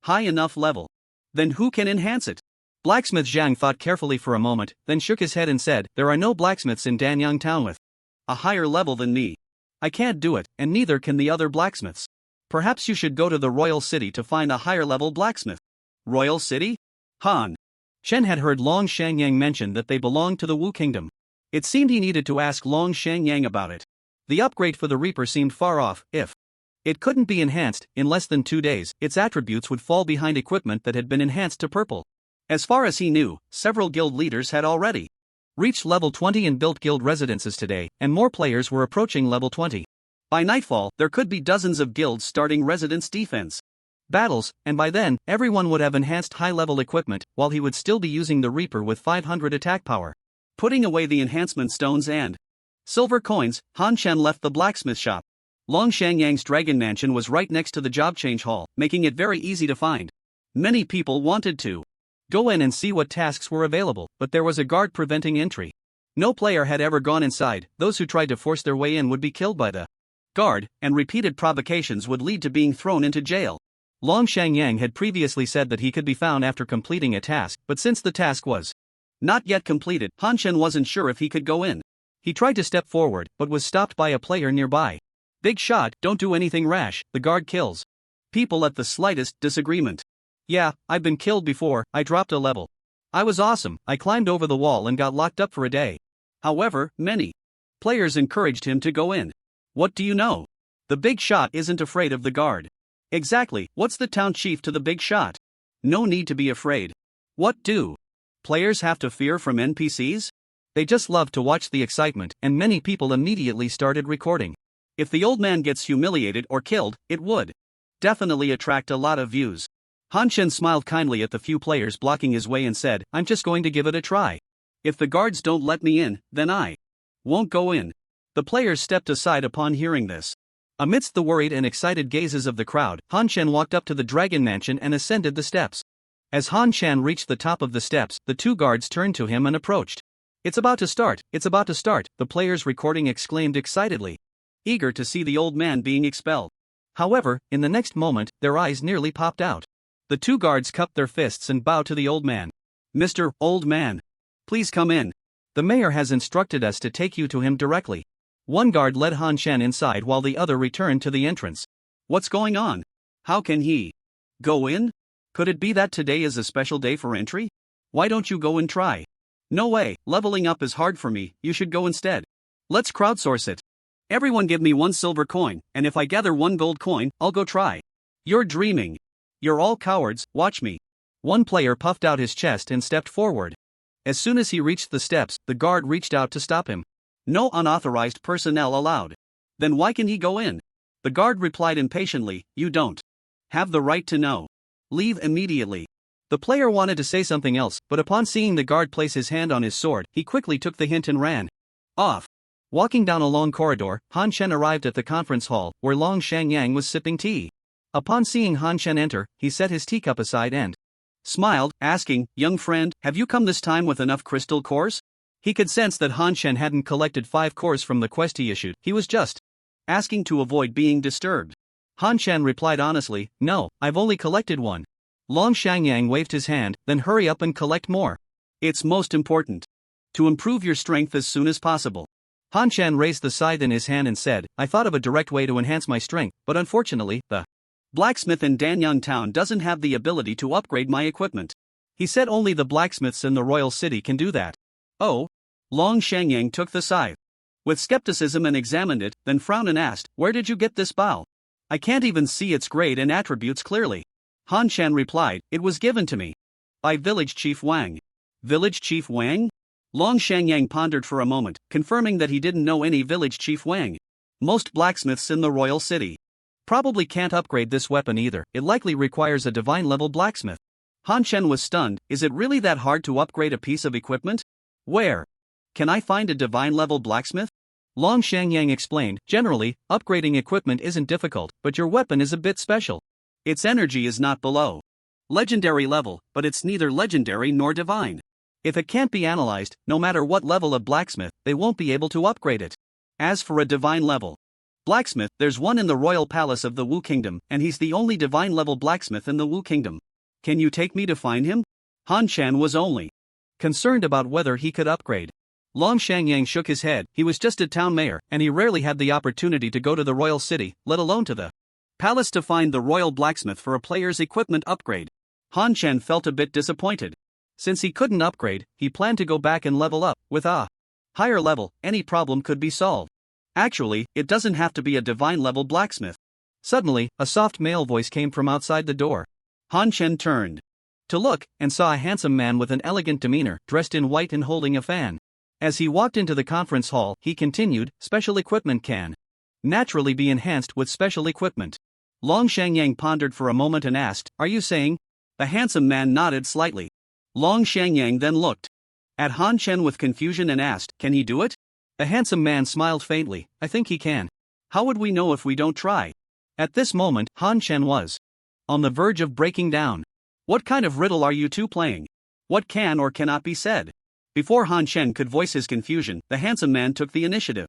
high enough level. Then who can enhance it? Blacksmith Zhang thought carefully for a moment, then shook his head and said, There are no blacksmiths in Danyang Town with a higher level than me. I can't do it, and neither can the other blacksmiths. Perhaps you should go to the royal city to find a higher level blacksmith. Royal city? Han Chen had heard Long Shangyang mention that they belonged to the Wu Kingdom. It seemed he needed to ask Long Shangyang about it. The upgrade for the Reaper seemed far off. If it couldn't be enhanced, in less than 2 days, its attributes would fall behind equipment that had been enhanced to purple. As far as he knew, several guild leaders had already reached level 20 and built guild residences today, and more players were approaching level 20. By nightfall, there could be dozens of guilds starting residence defense battles, and by then, everyone would have enhanced high-level equipment, while he would still be using the Reaper with 500 attack power. Putting away the enhancement stones and silver coins, Han Chen left the blacksmith shop. Long Shangyang's dragon mansion was right next to the job change hall, making it very easy to find. Many people wanted to go in and see what tasks were available, but there was a guard preventing entry. No player had ever gone inside. Those who tried to force their way in would be killed by the guard, and repeated provocations would lead to being thrown into jail. Long Shangyang had previously said that he could be found after completing a task, but since the task was not yet completed, Han Chen wasn't sure if he could go in. He tried to step forward, but was stopped by a player nearby. Big shot, don't do anything rash, the guard kills people at the slightest disagreement. Yeah, I've been killed before. I dropped a level. I was awesome. I climbed over the wall and got locked up for a day. However, many players encouraged him to go in. What do you know? The big shot isn't afraid of the guard. Exactly, what's the town chief to the big shot? No need to be afraid. What do players have to fear from NPCs? They just love to watch the excitement, and many people immediately started recording. If the old man gets humiliated or killed, it would definitely attract a lot of views. Han Chen smiled kindly at the few players blocking his way and said, I'm just going to give it a try. If the guards don't let me in, then I won't go in. The players stepped aside upon hearing this. Amidst the worried and excited gazes of the crowd, Han Chen walked up to the dragon mansion and ascended the steps. As Han Chen reached the top of the steps, the 2 guards turned to him and approached. It's about to start, the players recording exclaimed excitedly, eager to see the old man being expelled. However, in the next moment, their eyes nearly popped out. The 2 guards cupped their fists and bowed to the old man. Mr. Old Man, please come in. The mayor has instructed us to take you to him directly. One guard led Han Chen inside while the other returned to the entrance. What's going on? How can he go in? Could it be that today is a special day for entry? Why don't you go and try? No way, leveling up is hard for me, you should go instead. Let's crowdsource it. Everyone give me 1 silver coin, and if I gather 1 gold coin, I'll go try. You're dreaming. You're all cowards, watch me. One player puffed out his chest and stepped forward. As soon as he reached the steps, the guard reached out to stop him. No unauthorized personnel allowed. Then why can he go in? The guard replied impatiently, you don't have the right to know. Leave immediately. The player wanted to say something else, but upon seeing the guard place his hand on his sword, he quickly took the hint and ran off. Walking down a long corridor, Han Shen arrived at the conference hall, where Long Shangyang was sipping tea. Upon seeing Han Shen enter, he set his teacup aside and smiled, asking, "Young friend, have you come this time with enough crystal cores?" He could sense that Han Shen hadn't collected 5 cores from the quest he issued, he was just asking to avoid being disturbed. Han Shen replied honestly, "No, I've only collected 1. Long Shangyang waved his hand, "Then hurry up and collect more. It's most important to improve your strength as soon as possible." Han Shen raised the scythe in his hand and said, "I thought of a direct way to enhance my strength, but unfortunately, the blacksmith in Danyang town doesn't have the ability to upgrade my equipment. He said only the blacksmiths in the royal city can do that." "Oh?" Long Shangyang took the scythe with skepticism and examined it, then frowned and asked, "Where did you get this bow? I can't even see its grade and attributes clearly." Han Shen replied, "It was given to me by Village Chief Wang." Village Chief Wang? Long Shangyang pondered for a moment, confirming that he didn't know any Village Chief Wang. Most blacksmiths in the royal city probably can't upgrade this weapon either, it likely requires a divine level blacksmith. Han Shen was stunned. Is it really that hard to upgrade a piece of equipment? Where can I find a divine level blacksmith? Long Shangyang explained, "Generally, upgrading equipment isn't difficult, but your weapon is a bit special. Its energy is not below legendary level, but it's neither legendary nor divine. If it can't be analyzed, no matter what level of blacksmith, they won't be able to upgrade it. As for a divine level blacksmith, there's one in the royal palace of the Wu Kingdom, and he's the only divine level blacksmith in the Wu Kingdom. Can you take me to find him?" Han Shen was only concerned about whether he could upgrade. Long Shangyang shook his head. He was just a town mayor, and he rarely had the opportunity to go to the royal city, let alone to the palace to find the royal blacksmith for a player's equipment upgrade. Han Shen felt a bit disappointed. Since he couldn't upgrade, he planned to go back and level up. With a higher level, any problem could be solved. Actually, it doesn't have to be a divine level blacksmith. Suddenly, a soft male voice came from outside the door. Han Shen turned to look, and saw a handsome man with an elegant demeanor, dressed in white and holding a fan. As he walked into the conference hall, he continued, "Special equipment can naturally be enhanced with special equipment." Long Shangyang pondered for a moment and asked, "Are you saying?" The handsome man nodded slightly. Long Shangyang then looked at Han Shen with confusion and asked, "Can he do it?" The handsome man smiled faintly, "I think he can. How would we know if we don't try?" At this moment, Han Shen was on the verge of breaking down. What kind of riddle are you two playing? What can or cannot be said? Before Han Shen could voice his confusion, the handsome man took the initiative.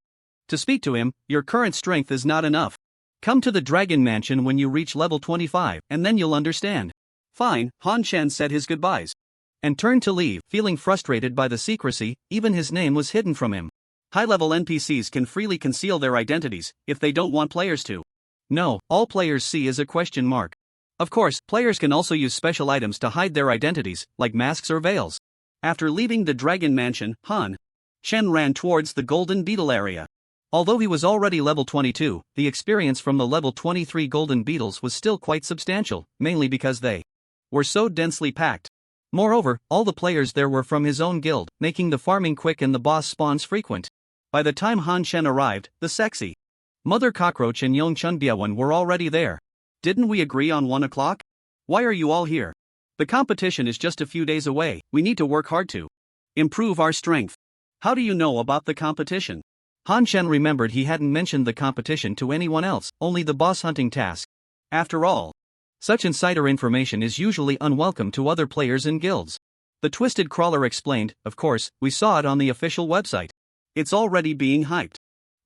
To speak to him, "Your current strength is not enough. Come to the Dragon Mansion when you reach level 25, and then you'll understand." "Fine." Han Shen said his goodbyes and turned to leave, feeling frustrated by the secrecy. Even his name was hidden from him. High-level NPCs can freely conceal their identities, if they don't want players to. No, all players see is a question mark. Of course, players can also use special items to hide their identities, like masks or veils. After leaving the Dragon Mansion, Han Shen ran towards the Golden Beetle area. Although he was already level 22, the experience from the level 23 Golden Beetles was still quite substantial, mainly because they were so densely packed. Moreover, all the players there were from his own guild, making the farming quick and the boss spawns frequent. By the time Han Shen arrived, the sexy Mother Cockroach and Yong Chunbiawan were already there. "Didn't we agree on 1 o'clock? Why are you all here? The competition is just a few days away, we need to work hard to improve our strength. How do you know about the competition?" Han Shen remembered he hadn't mentioned the competition to anyone else, only the boss hunting task. After all, such insider information is usually unwelcome to other players in guilds. The Twisted Crawler explained, "Of course, we saw it on the official website. It's already being hyped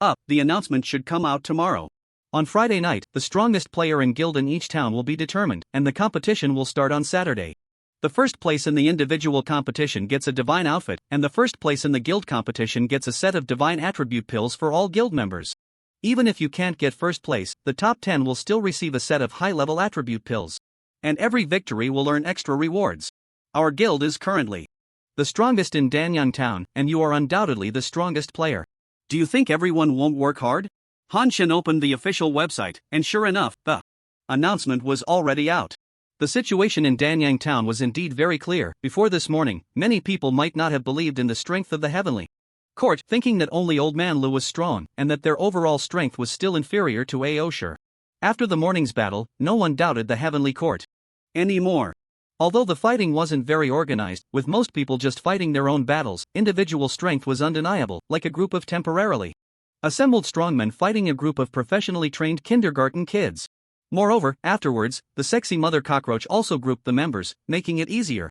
up. The announcement should come out tomorrow. On Friday night, the strongest player in guild in each town will be determined, and the competition will start on Saturday. The first place in the individual competition gets a divine outfit, and the first place in the guild competition gets a set of divine attribute pills for all guild members. Even if you can't get first place, the top 10 will still receive a set of high-level attribute pills. And every victory will earn extra rewards. Our guild is currently the strongest in Danyang town, and you are undoubtedly the strongest player. Do you think everyone won't work hard?" Han Shen opened the official website, and sure enough, the announcement was already out. The situation in Danyang town was indeed very clear. Before this morning, many people might not have believed in the strength of the heavenly court, thinking that only Old Man Lu was strong, and that their overall strength was still inferior to Aosher. After the morning's battle, no one doubted the heavenly court. anymore. Although the fighting wasn't very organized, with most people just fighting their own battles, individual strength was undeniable, like a group of temporarily assembled strongmen fighting a group of professionally trained kindergarten kids. Moreover, afterwards, the sexy mother cockroach also grouped the members, making it easier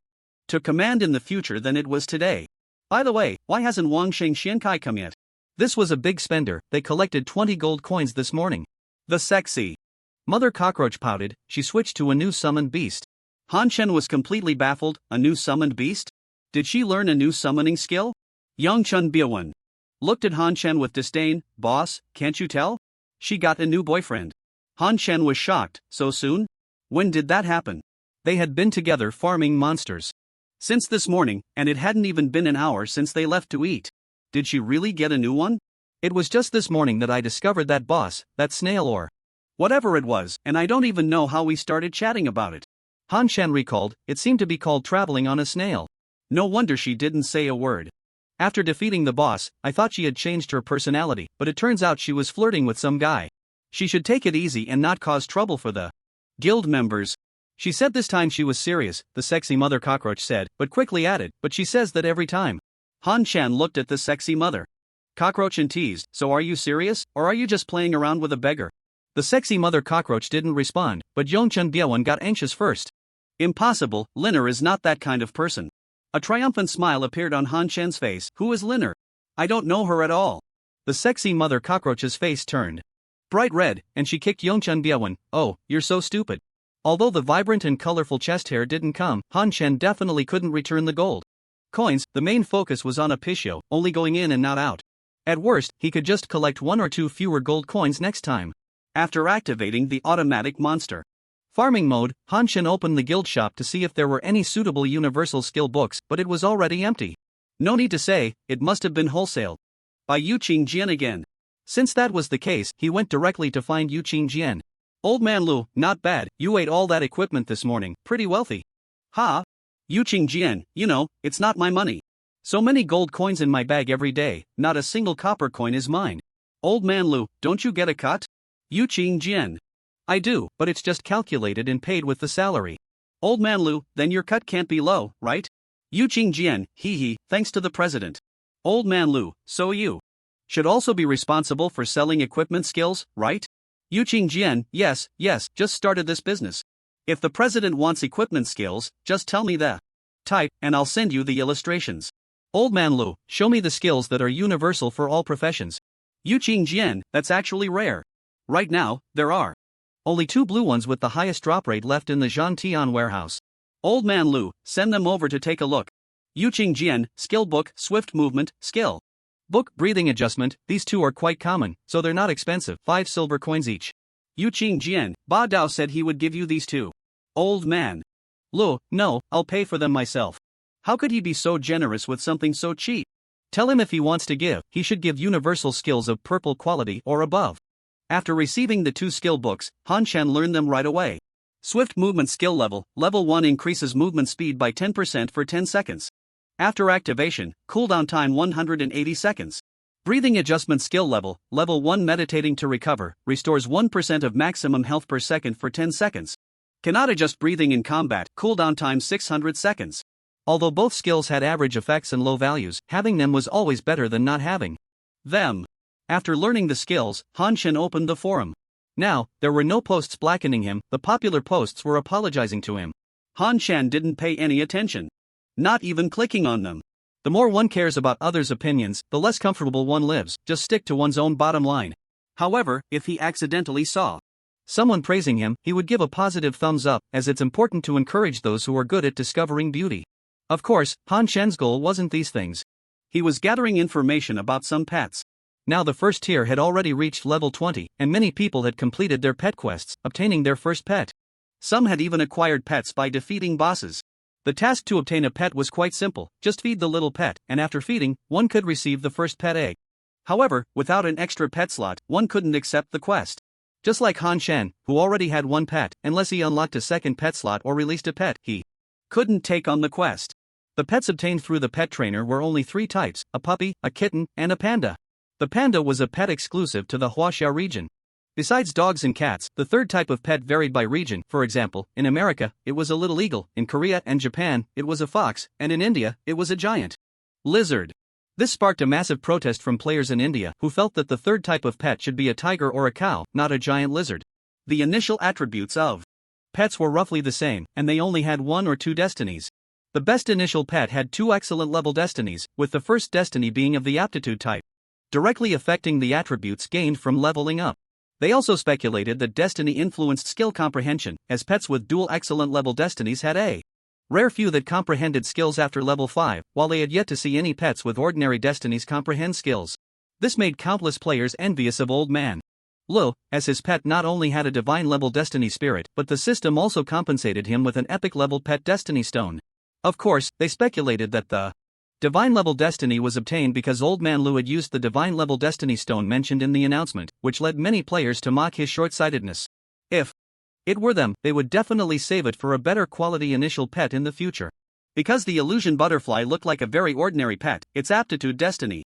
to command in the future than it was today. By the way, why hasn't Wang Sheng Xiankai come yet? This was a big spender. They collected 20 gold coins this morning. The sexy mother cockroach pouted. She switched to a new summoned beast. Han Chen was completely baffled. A new summoned beast? Did she learn a new summoning skill? Yang Chun Biawan looked at Han Chen with disdain. Boss, can't you tell? She got a new boyfriend. Han Chen was shocked. So soon? When did that happen? They had been together farming monsters since this morning, and it hadn't even been an hour since they left to eat. Did she really get a new one? It was just this morning that I discovered that boss, that Snail or whatever it was, and I don't even know how we started chatting about it. Han Chen recalled. It seemed to be called traveling on a snail. No wonder she didn't say a word. After defeating the boss, I thought she had changed her personality, but it turns out she was flirting with some guy. She should take it easy and not cause trouble for the guild members. She said this time she was serious, the sexy mother cockroach said, but quickly added, but she says that every time. Han Chen looked at the sexy mother cockroach and teased, so are you serious, or are you just playing around with a beggar? The sexy mother cockroach didn't respond, but Yongchun Biawan got anxious first. Impossible, Liner is not that kind of person. A triumphant smile appeared on Han Chen's face. Who is Liner? I don't know her at all. The sexy mother cockroach's face turned bright red, and she kicked Yongchun Biawan. Oh, you're so stupid. Although the vibrant and colorful chest hair didn't come, Han Chen definitely couldn't return the gold coins. The main focus was on Apiccio, only going in and not out. At worst, he could just collect 1 or 2 fewer gold coins next time. After activating the automatic monster farming mode, Han Chen opened the guild shop to see if there were any suitable universal skill books, but it was already empty. No need to say, it must have been wholesaled by Yu Qingjian again. Since that was the case, he went directly to find Yu Qingjian. Old man Lu, not bad, you ate all that equipment this morning, pretty wealthy. Ha! Yu Qingjian, you know, it's not my money. So many gold coins in my bag every day, not a single copper coin is mine. Old man Lu, don't you get a cut? Yu Qingjian. I do, but it's just calculated and paid with the salary. Old man Lu, then your cut can't be low, right? Yu Qingjian, hee, thanks to the president. Old man Lu, so you should also be responsible for selling equipment skills, right? Yu Qingjian, yes, just started this business. If the president wants equipment skills, just tell me the type, and I'll send you the illustrations. Old man Lu, show me the skills that are universal for all professions. Yu Qingjian, that's actually rare. Right now, there are only 2 blue ones with the highest drop rate left in the Zhantian warehouse. Old man Lu, send them over to take a look. Yu Qingjian, skill book, swift movement, skill book, breathing adjustment. These 2 are quite common, so they're not expensive. 5 silver coins each. Yu Qingjian, Ba Dao said he would give you these 2. Old man Lu, no, I'll pay for them myself. How could he be so generous with something so cheap? Tell him if he wants to give, he should give universal skills of purple quality or above. After receiving the 2 skill books, Han Chen learned them right away. Swift movement skill level 1 increases movement speed by 10% for 10 seconds. After activation, cooldown time 180 seconds. Breathing adjustment skill level 1 meditating to recover, restores 1% of maximum health per second for 10 seconds. Cannot adjust breathing in combat, cooldown time 600 seconds. Although both skills had average effects and low values, having them was always better than not having them. After learning the skills, Han Chen opened the forum. Now, there were no posts blackening him, the popular posts were apologizing to him. Han Chen didn't pay any attention. Not even clicking on them. The more one cares about others' opinions, the less comfortable one lives, just stick to one's own bottom line. However, if he accidentally saw someone praising him, he would give a positive thumbs up, as it's important to encourage those who are good at discovering beauty. Of course, Han Chen's goal wasn't these things. He was gathering information about some pets. Now the first tier had already reached level 20, and many people had completed their pet quests, obtaining their first pet. Some had even acquired pets by defeating bosses. The task to obtain a pet was quite simple, just feed the little pet, and after feeding, one could receive the first pet egg. However, without an extra pet slot, one couldn't accept the quest. Just like Han Chen, who already had 1 pet, unless he unlocked a second pet slot or released a pet, he couldn't take on the quest. The pets obtained through the pet trainer were only 3 types, a puppy, a kitten, and a panda. The panda was a pet exclusive to the Huaxia region. Besides dogs and cats, the third type of pet varied by region. For example, in America, it was a little eagle, in Korea and Japan, it was a fox, and in India, it was a giant lizard. This sparked a massive protest from players in India who felt that the third type of pet should be a tiger or a cow, not a giant lizard. The initial attributes of pets were roughly the same, and they only had 1 or 2 destinies. The best initial pet had 2 excellent level destinies, with the first destiny being of the aptitude type, directly affecting the attributes gained from leveling up. They also speculated that destiny influenced skill comprehension, as pets with dual excellent level destinies had a rare few that comprehended skills after level 5, while they had yet to see any pets with ordinary destinies comprehend skills. This made countless players envious of Old Man Lo, as his pet not only had a divine level destiny spirit, but the system also compensated him with an epic level pet destiny stone. Of course, they speculated that the divine level destiny was obtained because Old Man Lu had used the divine level destiny stone mentioned in the announcement, which led many players to mock his short-sightedness. If it were them, they would definitely save it for a better quality initial pet in the future. Because the illusion butterfly looked like a very ordinary pet, its aptitude destiny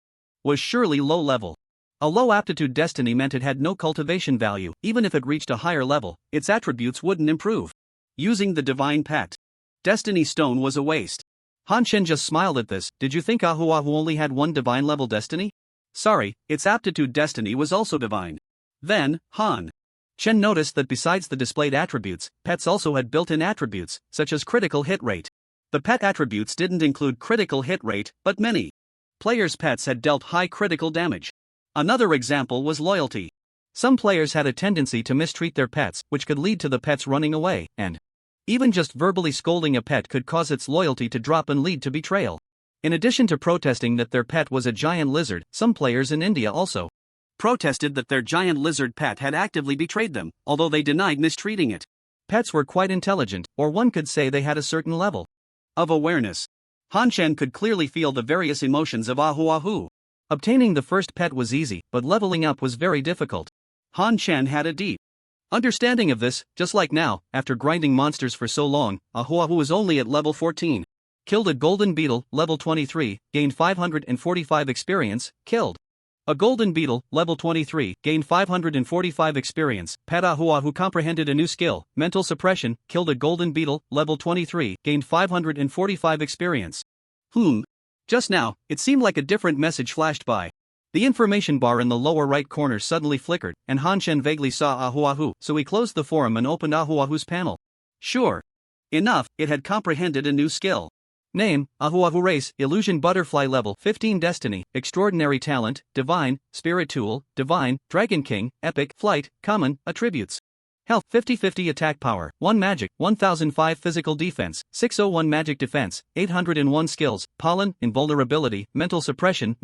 was surely low level. A low aptitude destiny meant it had no cultivation value. Even if it reached a higher level, its attributes wouldn't improve. Using the divine pet destiny stone was a waste. Han Chen just smiled at this. Did you think Ahu Ahu only had 1 divine level destiny? Sorry, its aptitude destiny was also divine. Then, Han Chen noticed that besides the displayed attributes, pets also had built-in attributes, such as critical hit rate. The pet attributes didn't include critical hit rate, but many players' pets had dealt high critical damage. Another example was loyalty. Some players had a tendency to mistreat their pets, which could lead to the pets running away, and even just verbally scolding a pet could cause its loyalty to drop and lead to betrayal. In addition to protesting that their pet was a giant lizard, some players in India also protested that their giant lizard pet had actively betrayed them, although they denied mistreating it. Pets were quite intelligent, or one could say they had a certain level of awareness. Han Chen could clearly feel the various emotions of Ahu Ahu. Obtaining the first pet was easy, but leveling up was very difficult. Han Chen had a deep understanding of this. Just like now, after grinding monsters for so long, Ahu Ahu was only at level 14. Killed a golden beetle, level 23, gained 545 experience, killed a golden beetle, level 23, gained 545 experience. Pet Ahu Ahu comprehended a new skill, mental suppression, killed a golden beetle, level 23, gained 545 experience. Just now, it seemed like a different message flashed by. The information bar in the lower right corner suddenly flickered, and Han Chen vaguely saw Ahu Ahu, so he closed the forum and opened Ahu Ahu's panel. Sure enough, it had comprehended a new skill. Name, Ahu Ahu race, illusion butterfly level 15 destiny, extraordinary talent, divine, spirit tool, divine, dragon king, epic, flight, common, attributes. Health 50-50 attack power, 1 magic, 1005 physical defense, 601 magic defense, 801 skills, pollen, invulnerability, mental suppression,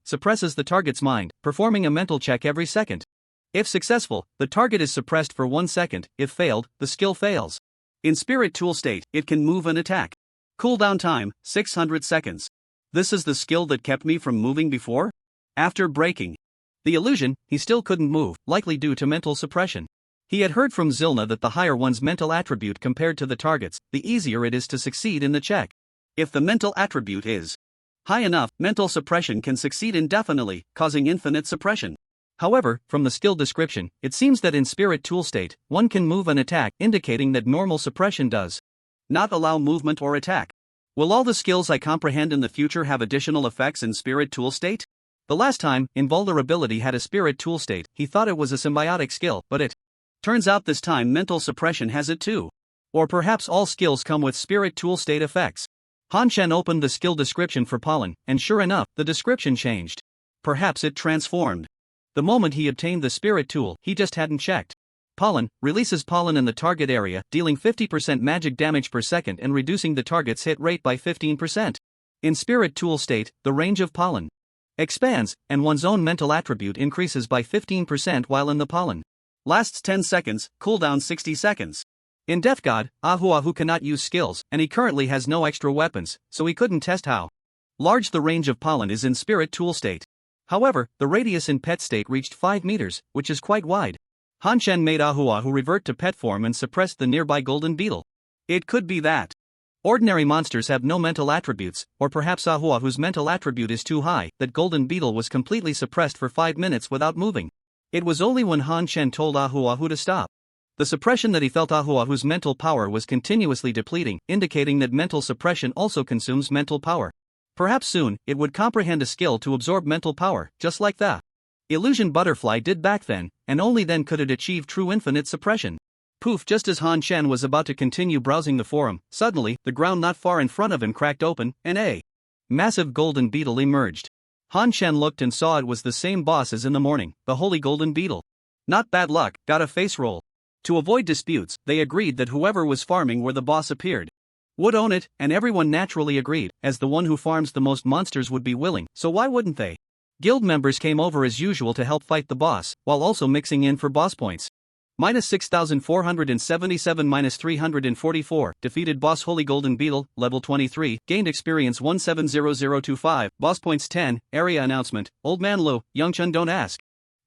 suppresses the target's mind, performing a mental check every second. If successful, the target is suppressed for 1 second, if failed, the skill fails. In spirit tool state, it can move and attack. Cooldown time, 600 seconds. This is the skill that kept me from moving before? After breaking the illusion, he still couldn't move, likely due to mental suppression. He had heard from Zilna that the higher one's mental attribute compared to the target's, the easier it is to succeed in the check. If the mental attribute is high enough, mental suppression can succeed indefinitely, causing infinite suppression. However, from the skill description, it seems that in spirit tool state, one can move and attack, indicating that normal suppression does not allow movement or attack. Will all the skills I comprehend in the future have additional effects in spirit tool state? The last time, invulnerability had a spirit tool state, he thought it was a symbiotic skill, but it turns out this time mental suppression has it too. Or perhaps all skills come with spirit tool state effects. Han Chen opened the skill description for pollen, and sure enough, the description changed. Perhaps it transformed. The moment he obtained the spirit tool, he just hadn't checked. Pollen releases pollen in the target area, dealing 50% magic damage per second and reducing the target's hit rate by 15%. In spirit tool state, the range of pollen expands, and one's own mental attribute increases by 15% while in the pollen. Lasts 10 seconds, cooldown 60 seconds. In Death God, Ahu Ahu cannot use skills, and he currently has no extra weapons, so he couldn't test how large the range of pollen is in spirit tool state. However, the radius in pet state reached 5 meters, which is quite wide. Han Chen made Ahu Ahu revert to pet form and suppressed the nearby golden beetle. It could be that ordinary monsters have no mental attributes, or perhaps Ahu Ahu's mental attribute is too high, that golden beetle was completely suppressed for 5 minutes without moving. It was only when Han Chen told Ahu to stop. The suppression that he felt Ahu's mental power was continuously depleting, indicating that mental suppression also consumes mental power. Perhaps soon, it would comprehend a skill to absorb mental power, just like that illusion butterfly did back then, and only then could it achieve true infinite suppression. Poof! Just as Han Chen was about to continue browsing the forum, suddenly, the ground not far in front of him cracked open, and a massive golden beetle emerged. Han Chen looked and saw it was the same boss as in the morning, the holy golden beetle. Not bad luck, got a face roll. To avoid disputes, they agreed that whoever was farming where the boss appeared would own it, and everyone naturally agreed, as the one who farms the most monsters would be willing, so why wouldn't they? Guild members came over as usual to help fight the boss, while also mixing in for boss points. Minus 6,477 minus 344, defeated boss Holy Golden Beetle, level 23, gained experience 170025, boss points 10, area announcement, Old Man Lu, Youngchun don't ask.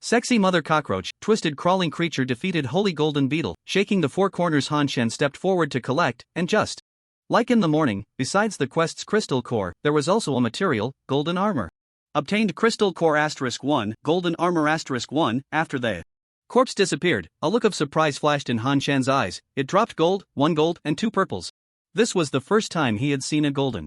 Sexy Mother Cockroach, twisted crawling creature defeated Holy Golden Beetle, shaking the four corners. Han Chen stepped forward to collect, and just like in the morning, besides the quest's crystal core, there was also a material, golden armor. Obtained crystal core *1, golden armor *1, after the corpse disappeared, a look of surprise flashed in Han Chen's eyes. It dropped gold, 1 gold and 2 purples. This was the first time he had seen a golden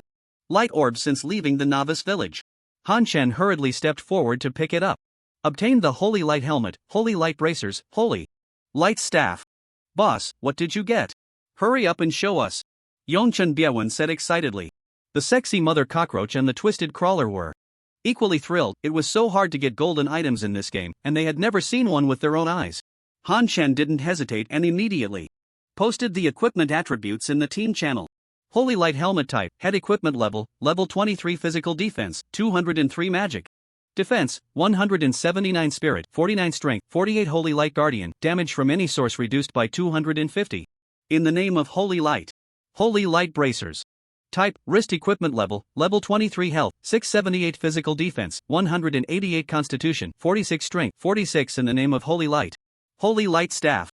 light orb since leaving the novice village. Han Chen hurriedly stepped forward to pick it up. Obtained the Holy Light Helmet, Holy Light Bracers, Holy Light Staff. Boss, what did you get? Hurry up and show us. Yongchun Biewen said excitedly. The sexy Mother Cockroach and the twisted crawler were equally thrilled. It was so hard to get golden items in this game, and they had never seen one with their own eyes. Han Chen didn't hesitate and immediately posted the equipment attributes in the team channel. Holy Light Helmet type, head equipment level 23 physical defense, 203 magic defense, 179 spirit, 49 strength, 48 Holy Light Guardian, damage from any source reduced by 250. In the name of Holy Light. Holy Light Bracers. Type, wrist equipment level 23 health, 678 physical defense, 188 constitution, 46 strength, 46 in the name of Holy Light. Holy Light Staff.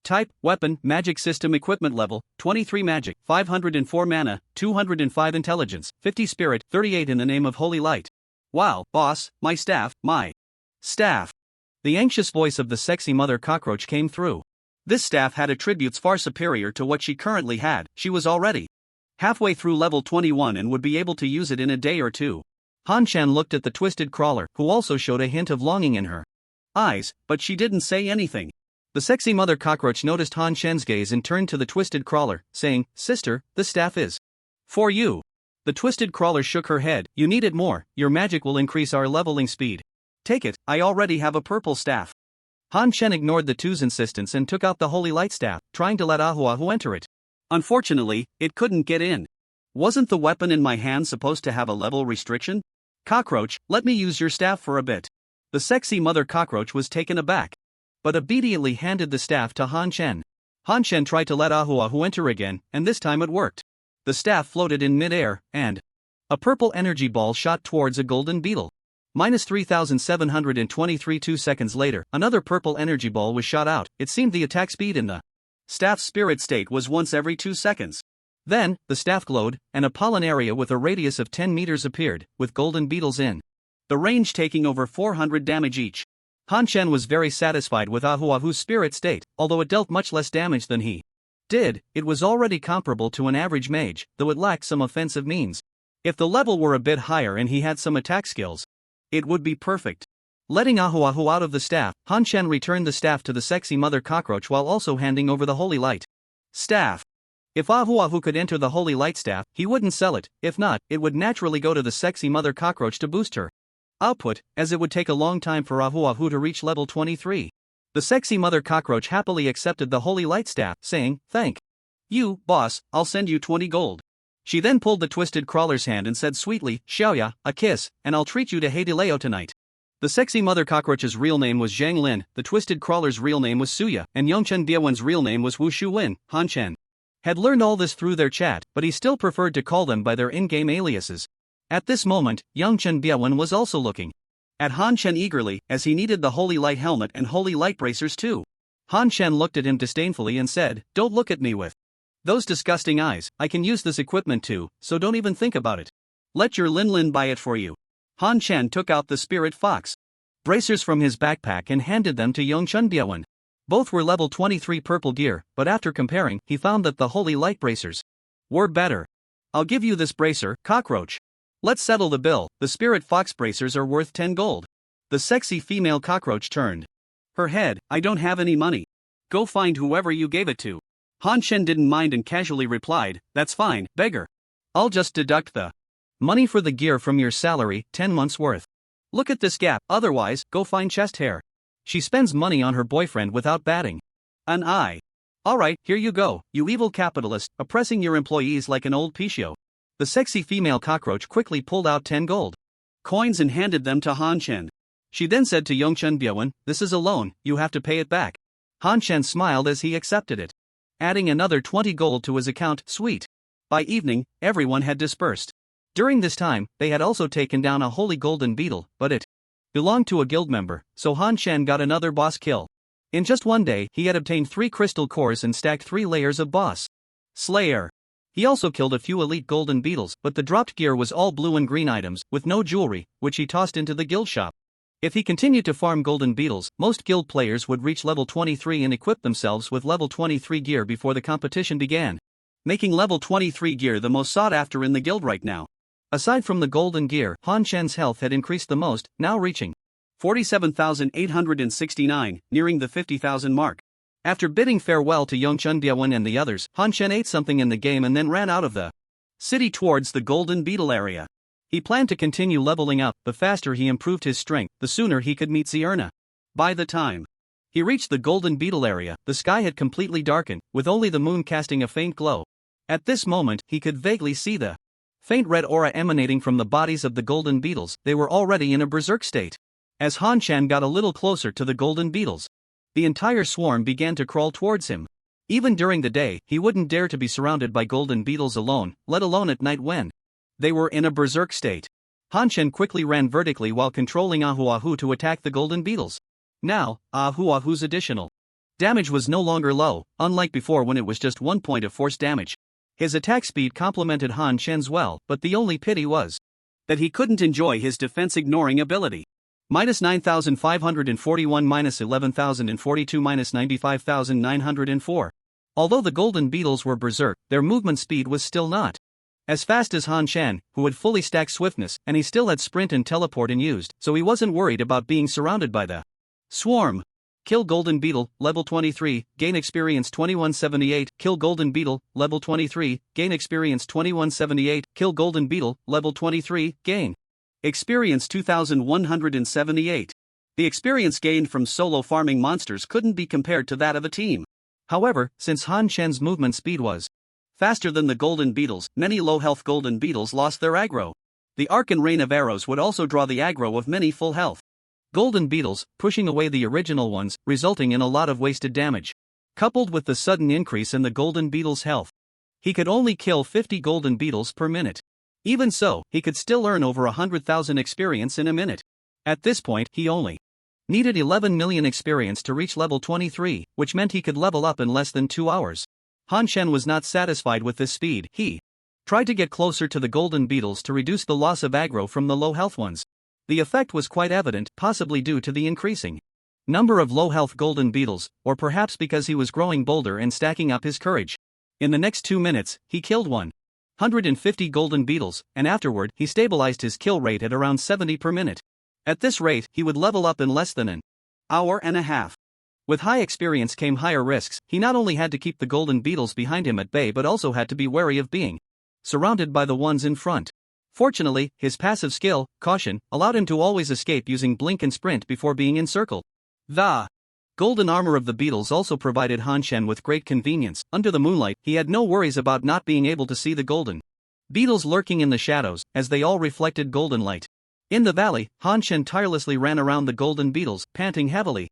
Type, weapon, magic system equipment level 23 magic, 504 mana, 205 intelligence, 50 spirit, 38 in the name of Holy Light. Wow, boss, my staff. The anxious voice of the sexy Mother Cockroach came through. This staff had attributes far superior to what she currently had. She was already halfway through level 21 and would be able to use it in a day or two. Han Chen looked at the twisted crawler, who also showed a hint of longing in her eyes, but she didn't say anything. The sexy Mother Cockroach noticed Han Chen's gaze and turned to the twisted crawler, saying, "Sister, the staff is for you." The twisted crawler shook her head. "You need it more, your magic will increase our leveling speed. Take it, I already have a purple staff." Han Chen ignored the two's insistence and took out the Holy Light Staff, trying to let Ahu enter it. Unfortunately, it couldn't get in. Wasn't the weapon in my hand supposed to have a level restriction? Cockroach, let me use your staff for a bit. The sexy Mother Cockroach was taken aback, but obediently handed the staff to Han Chen. Han Chen tried to let Ahu enter again, and this time it worked. The staff floated in mid-air, and a purple energy ball shot towards a golden beetle. Minus 3,723 2 seconds later, another purple energy ball was shot out. It seemed the attack speed in the staff's spirit state was once every 2 seconds. Then, the staff glowed, and a pollen area with a radius of 10 meters appeared, with golden beetles in the range taking over 400 damage each. Han Chen was very satisfied with Ahu's spirit state, although it dealt much less damage than he did. It was already comparable to an average mage, though it lacked some offensive means. If the level were a bit higher and he had some attack skills, it would be perfect. Letting Ahu out of the staff, Han Chen returned the staff to the sexy Mother Cockroach while also handing over the Holy Light Staff. If Ahu could enter the Holy Light Staff, he wouldn't sell it. If not, it would naturally go to the sexy Mother Cockroach to boost her output, as it would take a long time for Ahu to reach level 23. The sexy Mother Cockroach happily accepted the Holy Light Staff, saying, "Thank you, boss, I'll send you 20 gold. She then pulled the twisted crawler's hand and said sweetly, "Xiaoya, a kiss, and I'll treat you to Heidileo tonight." The sexy Mother Cockroach's real name was Zhang Lin, the twisted crawler's real name was Suya, and Yongchen Biewen's real name was Wu Shuwen. Han Chen had learned all this through their chat, but he still preferred to call them by their in-game aliases. At this moment, Yongchen Biewen was also looking at Han Chen eagerly, as he needed the Holy Light Helmet and Holy Light Bracers too. Han Chen looked at him disdainfully and said, "Don't look at me with those disgusting eyes. I can use this equipment too, so don't even think about it. Let your Lin Lin buy it for you." Han Chen took out the spirit fox. bracers from his backpack and handed them to Yongchunbyeon. Both were level 23 purple gear, but after comparing, he found that the holy light bracers were better. I'll give you this bracer, cockroach. Let's settle the bill. The spirit fox bracers are worth 10 gold. The sexy female cockroach turned her head. I don't have any money. Go find whoever you gave it to. Han Shen didn't mind and casually replied, that's fine, beggar. I'll just deduct the money for the gear from your salary, 10 months worth. Look at this gap, otherwise, go find chest hair. She spends money on her boyfriend without batting an eye. Alright, here you go, you evil capitalist, oppressing your employees like an old Pichio. The sexy female cockroach quickly pulled out 10 gold coins and handed them to Han Shen. She then said to Yongchunbyeon, this is a loan, you have to pay it back. Han Shen smiled as he accepted it, adding another 20 gold to his account. Sweet. By evening, everyone had dispersed. During this time, they had also taken down a holy golden beetle, but it belonged to a guild member, so Han Shen got another boss kill. In just one day, he had obtained 3 crystal cores and stacked 3 layers of boss slayer. He also killed a few elite golden beetles, but the dropped gear was all blue and green items, with no jewelry, which he tossed into the guild shop. If he continued to farm golden beetles, most guild players would reach level 23 and equip themselves with level 23 gear before the competition began, making level 23 gear the most sought after in the guild right now. Aside from the golden gear, Han Shen's health had increased the most, now reaching 47,869, nearing the 50,000 mark. After bidding farewell to Yongchunbyeon and the others, Han Shen ate something in the game and then ran out of the city towards the golden beetle area. He planned to continue leveling up. The faster he improved his strength, the sooner he could meet Zierna. By the time he reached the golden beetle area, the sky had completely darkened, with only the moon casting a faint glow. At this moment, he could vaguely see the faint red aura emanating from the bodies of the golden beetles. They were already in a berserk state. As Han Shen got a little closer to the golden beetles, the entire swarm began to crawl towards him. Even during the day, he wouldn't dare to be surrounded by golden beetles alone, let alone at night when they were in a berserk state. Han Shen quickly ran vertically while controlling Ahu Ahu to attack the golden beetles. Now, Ahu Ahu's additional damage was no longer low, unlike before when it was just 1 point of force damage. His attack speed complemented Han Shen's well, but the only pity was that he couldn't enjoy his defense ignoring ability. Minus 9,541, minus 11,042, minus 95,904. Although the golden beetles were berserk, their movement speed was still not as fast as Han Shen, who had fully stacked swiftness, and he still had sprint and teleport unused, so he wasn't worried about being surrounded by the swarm. Kill golden beetle, level 23, gain experience 2178. Kill golden beetle, level 23, gain experience 2178. Kill golden beetle, level 23, gain experience 2178. The experience gained from solo farming monsters couldn't be compared to that of a team. However, since Han Shen's movement speed was faster than the golden beetles, many low-health golden beetles lost their aggro. The arc and rain of arrows would also draw the aggro of many full health golden beetles, pushing away the original ones, resulting in a lot of wasted damage. Coupled with the sudden increase in the golden beetle's health, he could only kill 50 golden beetles per minute. Even so, he could still earn over 100,000 experience in a minute. At this point, he only needed 11 million experience to reach level 23, which meant he could level up in less than 2 hours. Han Shen was not satisfied with this speed. He tried to get closer to the golden beetles to reduce the loss of aggro from the low health ones. The effect was quite evident, possibly due to the increasing number of low health golden beetles, or perhaps because he was growing bolder and stacking up his courage. In the next 2 minutes, he killed 150 golden beetles, and afterward, he stabilized his kill rate at around 70 per minute. At this rate, he would level up in less than an hour and a half. With high experience came higher risks. He not only had to keep the golden beetles behind him at bay but also had to be wary of being surrounded by the ones in front. Fortunately, his passive skill, Caution, allowed him to always escape using blink and sprint before being encircled. The golden armor of the beetles also provided Han Shen with great convenience. Under the moonlight, he had no worries about not being able to see the golden beetles lurking in the shadows, as they all reflected golden light. In the valley, Han Shen tirelessly ran around the golden beetles, panting heavily,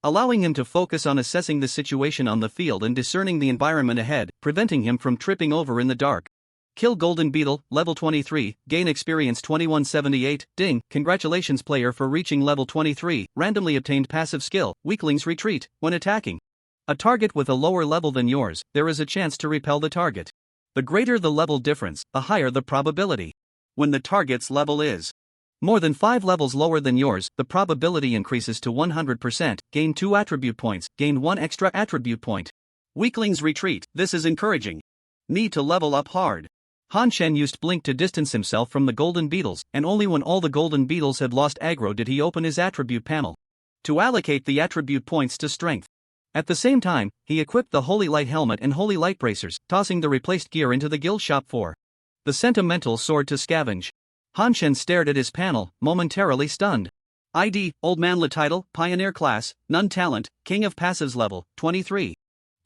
allowing him to focus on assessing the situation on the field and discerning the environment ahead, preventing him from tripping over in the dark. Kill golden beetle, level 23, gain experience 2178. Ding, congratulations player for reaching level 23, randomly obtained passive skill, weaklings retreat. When attacking a target with a lower level than yours, there is a chance to repel the target. The greater the level difference, the higher the probability. When the target's level is More than 5 levels lower than yours, the probability increases to 100%, gain 2 attribute points, gain 1 extra attribute point. Weaklings retreat, this is encouraging. Need to level up hard. Han Shen used Blink to distance himself from the golden beetles, and only when all the golden beetles had lost aggro did he open his attribute panel to allocate the attribute points to strength. At the same time, he equipped the Holy Light Helmet and Holy Light Bracers, tossing the replaced gear into the guild shop for the Sentimental Sword to scavenge. Han Shen stared at his panel, momentarily stunned. ID, Old Manla title, Pioneer class, None talent, King of passives level, 23.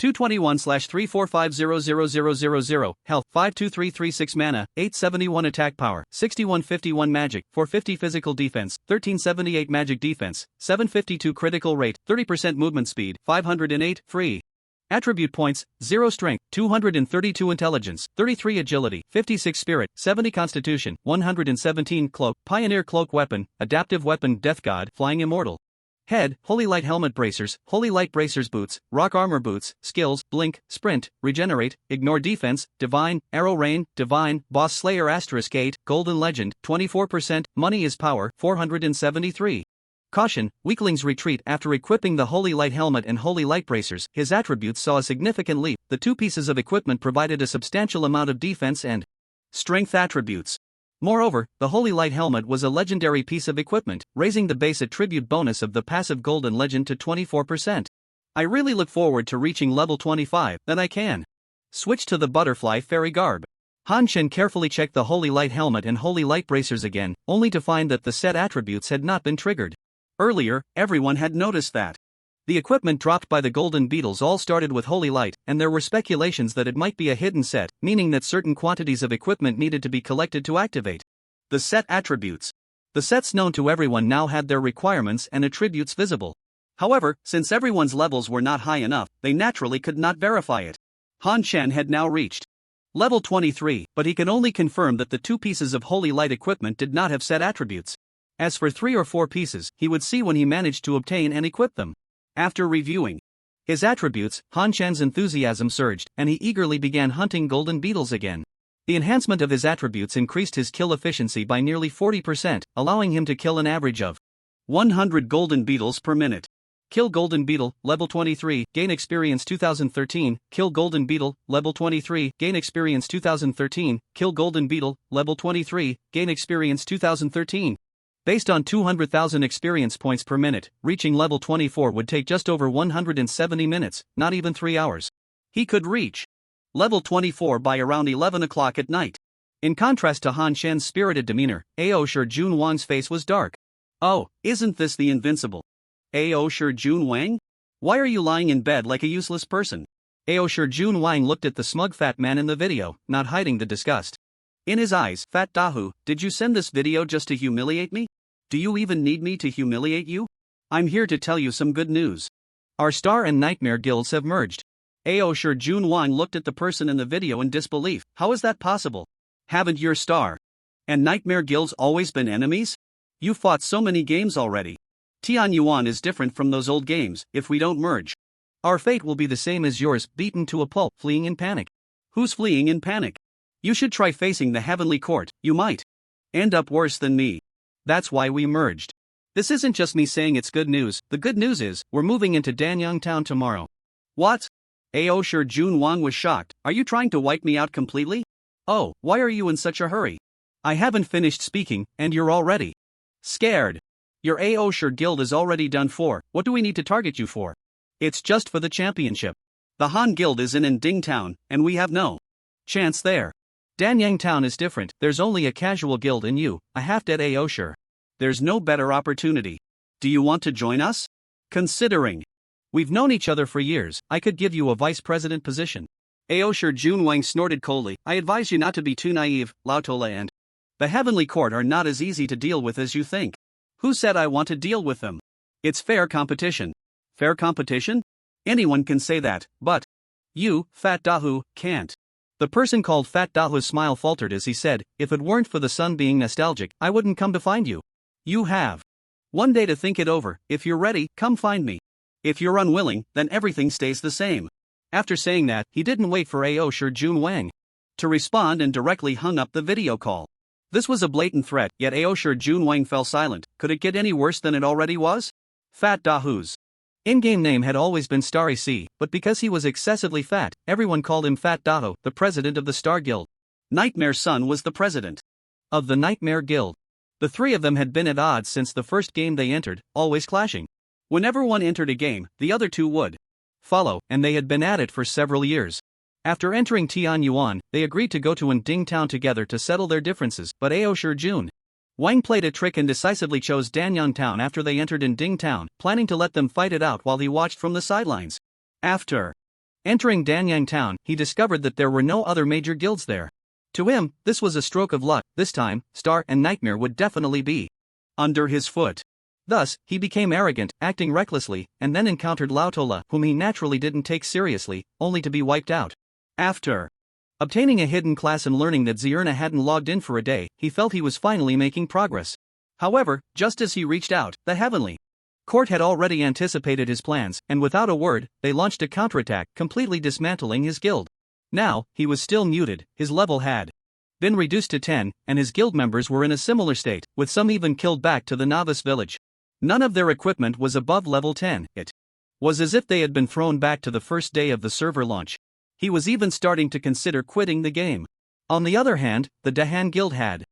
221/3450000, health 52336 mana, 871 attack power, 6151 magic, 450 physical defense, 1378 magic defense, 752 critical rate, 30% movement speed, 508 free. Attribute points: 0 strength, 232 intelligence, 33 agility, 56 spirit, 70 constitution, 117 cloak, pioneer cloak weapon, adaptive weapon death god, flying immortal. Head, Holy Light Helmet Bracers, Holy Light Bracers Boots, Rock Armor Boots, Skills, Blink, Sprint, Regenerate, Ignore Defense, Divine, Arrow Rain, Divine, Boss Slayer *8, Golden Legend, 24%, Money is Power, 473. Caution, weaklings retreat. After equipping the Holy Light Helmet and Holy Light Bracers, his attributes saw a significant leap. The 2 pieces of equipment provided a substantial amount of defense and strength attributes. Moreover, the Holy Light Helmet was a legendary piece of equipment, raising the base attribute bonus of the passive Golden Legend to 24%. I really look forward to reaching level 25, then I can switch to the Butterfly Fairy Garb. Han Shen carefully checked the Holy Light Helmet and Holy Light Bracers again, only to find that the set attributes had not been triggered. Earlier, everyone had noticed that the equipment dropped by the golden beetles all started with Holy Light, and there were speculations that it might be a hidden set, meaning that certain quantities of equipment needed to be collected to activate the set attributes. The sets known to everyone now had their requirements and attributes visible. However, since everyone's levels were not high enough, they naturally could not verify it. Han Shen had now reached level 23, but he can only confirm that the 2 pieces of Holy Light equipment did not have set attributes. As for 3 or 4 pieces, he would see when he managed to obtain and equip them. After reviewing his attributes, Han Shen's enthusiasm surged, and he eagerly began hunting golden beetles again. The enhancement of his attributes increased his kill efficiency by nearly 40%, allowing him to kill an average of 100 golden beetles per minute. Kill golden beetle, level 23, gain experience 2013, kill golden beetle, level 23, gain experience 2013, kill golden beetle, level 23, gain experience 2013. Based on 200,000 experience points per minute, reaching level 24 would take just over 170 minutes, not even 3 hours. He could reach level 24 by around 11 o'clock at night. In contrast to Han Shen's spirited demeanor, Ao Shi Jun Wang's face was dark. Oh, isn't this the invincible Ao Shi Jun Wang? Why are you lying in bed like a useless person? Ao Shi Jun Wang looked at the smug fat man in the video, not hiding the disgust in his eyes. Fat Dahu, did you send this video just to humiliate me? Do you even need me to humiliate you? I'm here to tell you some good news. Our Star and Nightmare guilds have merged. Ao Shi Jun Wang looked at the person in the video in disbelief. How is that possible? Haven't your Star and Nightmare guilds always been enemies? You fought so many games already. Tian Yuan is different from those old games. If we don't merge, our fate will be the same as yours, beaten to a pulp, fleeing in panic. Who's fleeing in panic? You should try facing the Heavenly Court. You might end up worse than me. That's why we merged. This isn't just me saying it's good news. The good news is, we're moving into Danyang Town tomorrow. What? Ao Shi Jun Wang was shocked. Are you trying to wipe me out completely? Oh, why are you in such a hurry? I haven't finished speaking, and you're already scared. Your Ao Shi guild is already done for. What do we need to target you for? It's just for the championship. The Han guild is in Ding Town, and we have no chance there. Danyang Town is different. There's only a casual guild in you, a half-dead Ao Shi. There's no better opportunity. Do you want to join us? Considering we've known each other for years, I could give you a vice president position. Ao Shi Jun Wang snorted coldly. I advise you not to be too naive, Lao Tola, and the Heavenly Court are not as easy to deal with as you think. Who said I want to deal with them? It's fair competition. Fair competition? Anyone can say that, but you, Fat Dahu, can't. The person called Fat Dahu's smile faltered as he said, if it weren't for the sun being nostalgic, I wouldn't come to find you. You have one day to think it over. If you're ready, come find me. If you're unwilling, then everything stays the same. After saying that, he didn't wait for Ao Shi Jun Wang to respond and directly hung up the video call. This was a blatant threat, yet Aoshi Junwang fell silent. Could it get any worse than it already was? Fat Dahu's in-game name had always been Starry C, but because he was excessively fat, everyone called him Fat Daho, the president of the Star Guild. Nightmare's son was the president of the Nightmare Guild. The three of them had been at odds since the first game they entered, always clashing. Whenever one entered a game, the other two would follow, and they had been at it for several years. After entering Tianyuan, they agreed to go to Nding Town together to settle their differences, but Aoshi Jun Wang played a trick and decisively chose Danyang Town after they entered Nding Town, planning to let them fight it out while he watched from the sidelines. After entering Danyang Town, he discovered that there were no other major guilds there. To him, this was a stroke of luck. This time, Star and Nightmare would definitely be under his foot. Thus, he became arrogant, acting recklessly, and then encountered Lautola, whom he naturally didn't take seriously, only to be wiped out. After obtaining a hidden class and learning that Zierna hadn't logged in for a day, he felt he was finally making progress. However, just as he reached out, the Heavenly Court had already anticipated his plans, and without a word, they launched a counterattack, completely dismantling his guild. Now, he was still muted, his level had been reduced to 10, and his guild members were in a similar state, with some even killed back to the novice village. None of their equipment was above level 10, it was as if they had been thrown back to the first day of the server launch. He was even starting to consider quitting the game. On the other hand, the Dahan Guild had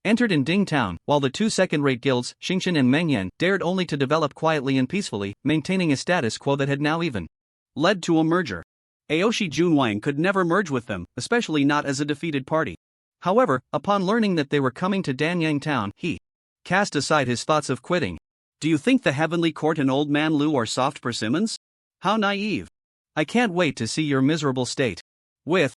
entered Nding Town, while the two second-rate guilds, Xingqian and Mengyan, dared only to develop quietly and peacefully, maintaining a status quo that had now even led to a merger. Aoshi Junwang could never merge with them, especially not as a defeated party. However, upon learning that they were coming to Danyang Town, he cast aside his thoughts of quitting. Do you think the Heavenly Court and Old Man Lu are soft persimmons? How naive. I can't wait to see your miserable state. With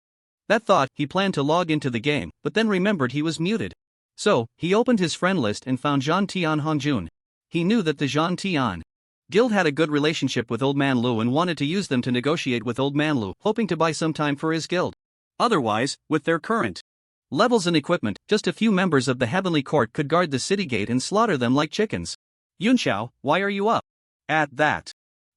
that thought, he planned to log into the game, but then remembered he was muted. So, he opened his friend list and found Zhan Tian Hongjun. He knew that the Zhan Tian Guild had a good relationship with Old Man Lu and wanted to use them to negotiate with Old Man Lu, hoping to buy some time for his guild. Otherwise, with their current levels and equipment, just a few members of the Heavenly Court could guard the city gate and slaughter them like chickens. Yunxiao, why are you up? At that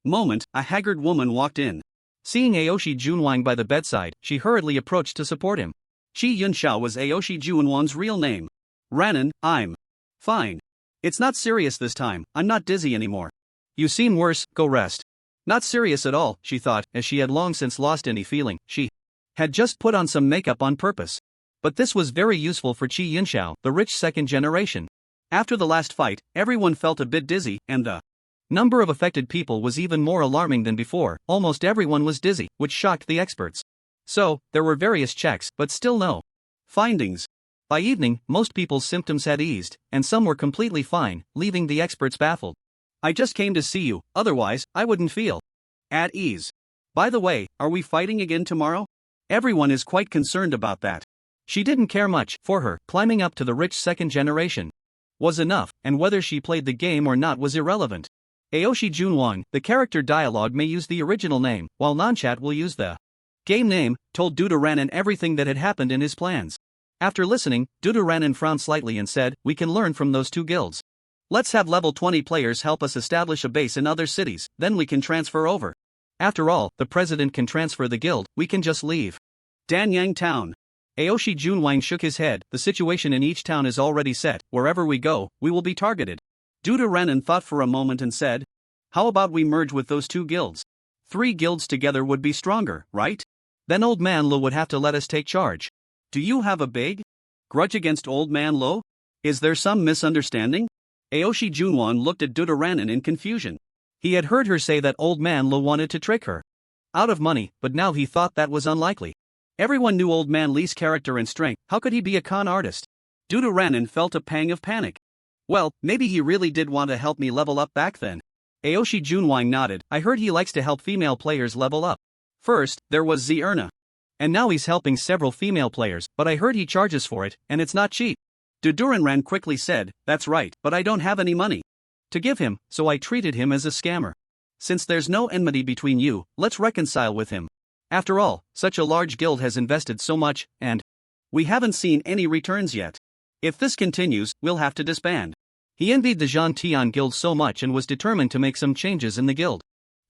moment, a haggard woman walked in. Seeing Aoshi Junwang by the bedside, she hurriedly approached to support him. Shi Yunxiao was Aoshi Junwang's real name. Ranan, I'm fine. It's not serious this time, I'm not dizzy anymore. You seem worse, go rest. Not serious at all, she thought, as she had long since lost any feeling. She had just put on some makeup on purpose. But this was very useful for Qi Yunxiao, the rich second generation. After the last fight, everyone felt a bit dizzy, and the number of affected people was even more alarming than before. Almost everyone was dizzy, which shocked the experts. So, there were various checks, but still no findings. By evening, most people's symptoms had eased, and some were completely fine, leaving the experts baffled. I just came to see you, otherwise, I wouldn't feel at ease. By the way, are we fighting again tomorrow? Everyone is quite concerned about that. She didn't care much. For her, climbing up to the rich second generation was enough, and whether she played the game or not was irrelevant. Aoshi Junwang, the character dialogue may use the original name, while non-chat will use the game name, told Dudaranan everything that had happened in his plans. After listening, Dudaranan frowned slightly and said, we can learn from those two guilds. Let's have level 20 players help us establish a base in other cities, then we can transfer over. After all, the president can transfer the guild, we can just leave Danyang Town. Aoshi Junwang shook his head. The situation in each town is already set. Wherever we go, we will be targeted. Dudaranan thought for a moment and said, how about we merge with those two guilds? 3 guilds together would be stronger, right? Then Old Man Lo would have to let us take charge. Do you have a big grudge against Old Man Lo? Is there some misunderstanding? Aoshi Junwang looked at Dudaranan in confusion. He had heard her say that Old Man Lo wanted to trick her out of money, but now he thought that was unlikely. Everyone knew Old Man Lee's character and strength. How could he be a con artist? Dudaranan felt a pang of panic. Well, maybe he really did want to help me level up back then. Aoshi Junwang nodded. I heard he likes to help female players level up. First, there was Zierna. And now he's helping several female players, but I heard he charges for it, and it's not cheap. Dudaranan quickly said, that's right, but I don't have any money to give him, so I treated him as a scammer. Since there's no enmity between you, let's reconcile with him. After all, such a large guild has invested so much, and we haven't seen any returns yet. If this continues, we'll have to disband. He envied the Zhan Tian Guild so much and was determined to make some changes in the guild.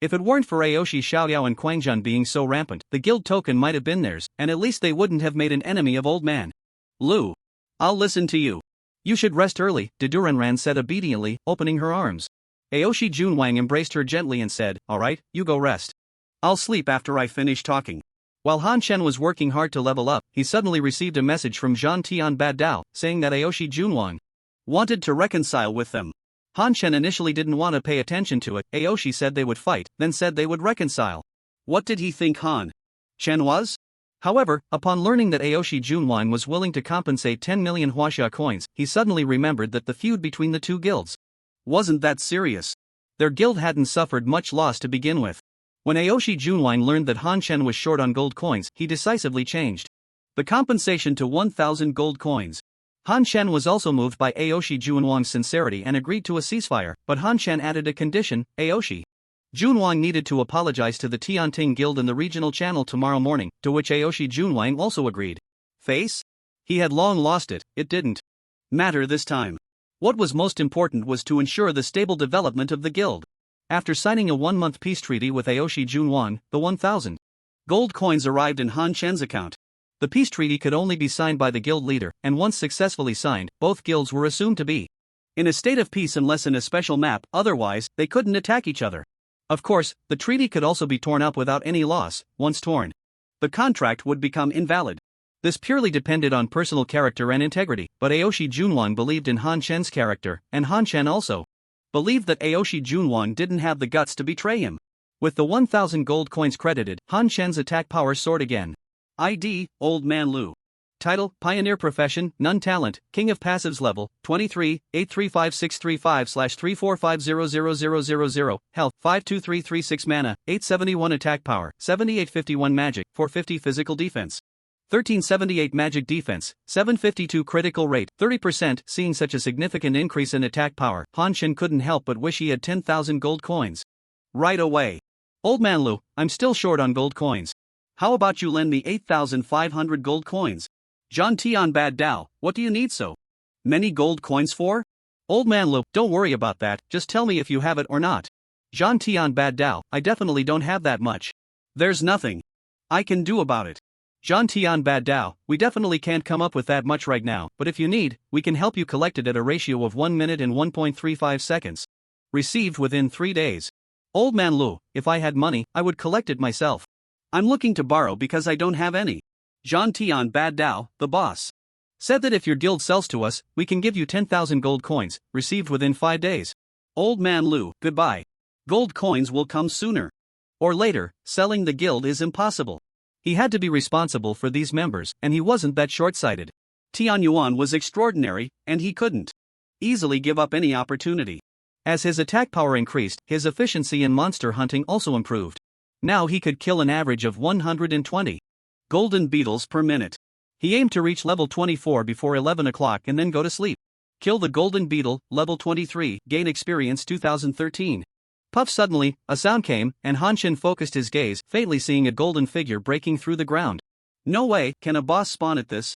If it weren't for Aoshi Xiaoyao and Quangjun being so rampant, the guild token might have been theirs, and at least they wouldn't have made an enemy of Old Man Lu. I'll listen to you. You should rest early, Deduranran said obediently, opening her arms. Aoshi Junwang embraced her gently and said, alright, you go rest. I'll sleep after I finish talking. While Han Chen was working hard to level up, he suddenly received a message from Zhan Tian Bad Dao, saying that Aoshi Junwang wanted to reconcile with them. Han Chen initially didn't want to pay attention to it. Aoshi said they would fight, then said they would reconcile. What did he think Han Chen was? However, upon learning that Aoshi Junwang was willing to compensate 10 million Huaxia coins, he suddenly remembered that the feud between the two guilds wasn't that serious. Their guild hadn't suffered much loss to begin with. When Aoshi Junwang learned that Han Chen was short on gold coins, he decisively changed the compensation to 1,000 gold coins. Han Chen was also moved by Aoshi Junwang's sincerity and agreed to a ceasefire, but Han Chen added a condition: Aoshi Junwang needed to apologize to the Tianting Guild in the regional channel tomorrow morning, to which Aoshi Junwang also agreed. Face? He had long lost it, it didn't matter this time. What was most important was to ensure the stable development of the guild. After signing a 1-month peace treaty with Aoshi Junwang, the 1,000 gold coins arrived in Han Chen's account. The peace treaty could only be signed by the guild leader, and once successfully signed, both guilds were assumed to be in a state of peace unless in a special map, otherwise, they couldn't attack each other. Of course, the treaty could also be torn up without any loss. Once torn, the contract would become invalid. This purely depended on personal character and integrity, but Aoshi Junwang believed in Han Chen's character, and Han Chen also believed that Aoshi Junwang didn't have the guts to betray him. With the 1,000 gold coins credited, Han Chen's attack power soared again. ID, Old Man Lu. Title, Pioneer Profession, None Talent, King of Passives Level, 23, 835635/3450000. Health, 52336 Mana, 871 Attack Power, 7851 Magic, 450 Physical Defense. 1378 Magic Defense, 752 Critical Rate, 30%. Seeing such a significant increase in attack power, Han Chen couldn't help but wish he had 10,000 gold coins right away. Old Man Lu, I'm still short on gold coins. How about you lend me 8,500 gold coins? Zhan Tian Bad Dao, what do you need so many gold coins for? Old Man Lu, don't worry about that, just tell me if you have it or not. Zhan Tian Bad Dao, I definitely don't have that much. There's nothing I can do about it. Zhan Tian Bad Dao, we definitely can't come up with that much right now, but if you need, we can help you collect it at a ratio of 1 minute and 1.35 seconds. Received within 3 days. Old Man Lu, if I had money, I would collect it myself. I'm looking to borrow because I don't have any. Zhan Tian Bad Dao, the boss, said that if your guild sells to us, we can give you 10,000 gold coins, received within 5 days. Old Man Lu, goodbye. Gold coins will come sooner or later. Selling the guild is impossible. He had to be responsible for these members, and he wasn't that short-sighted. Tian Yuan was extraordinary, and he couldn't easily give up any opportunity. As his attack power increased, his efficiency in monster hunting also improved. Now he could kill an average of 120 golden beetles per minute. He aimed to reach level 24 before 11 o'clock and then go to sleep. Kill the golden beetle, level 23, gain experience 2013. Puff! Suddenly, a sound came, and Han Chen focused his gaze, faintly seeing a golden figure breaking through the ground. No way, can a boss spawn at this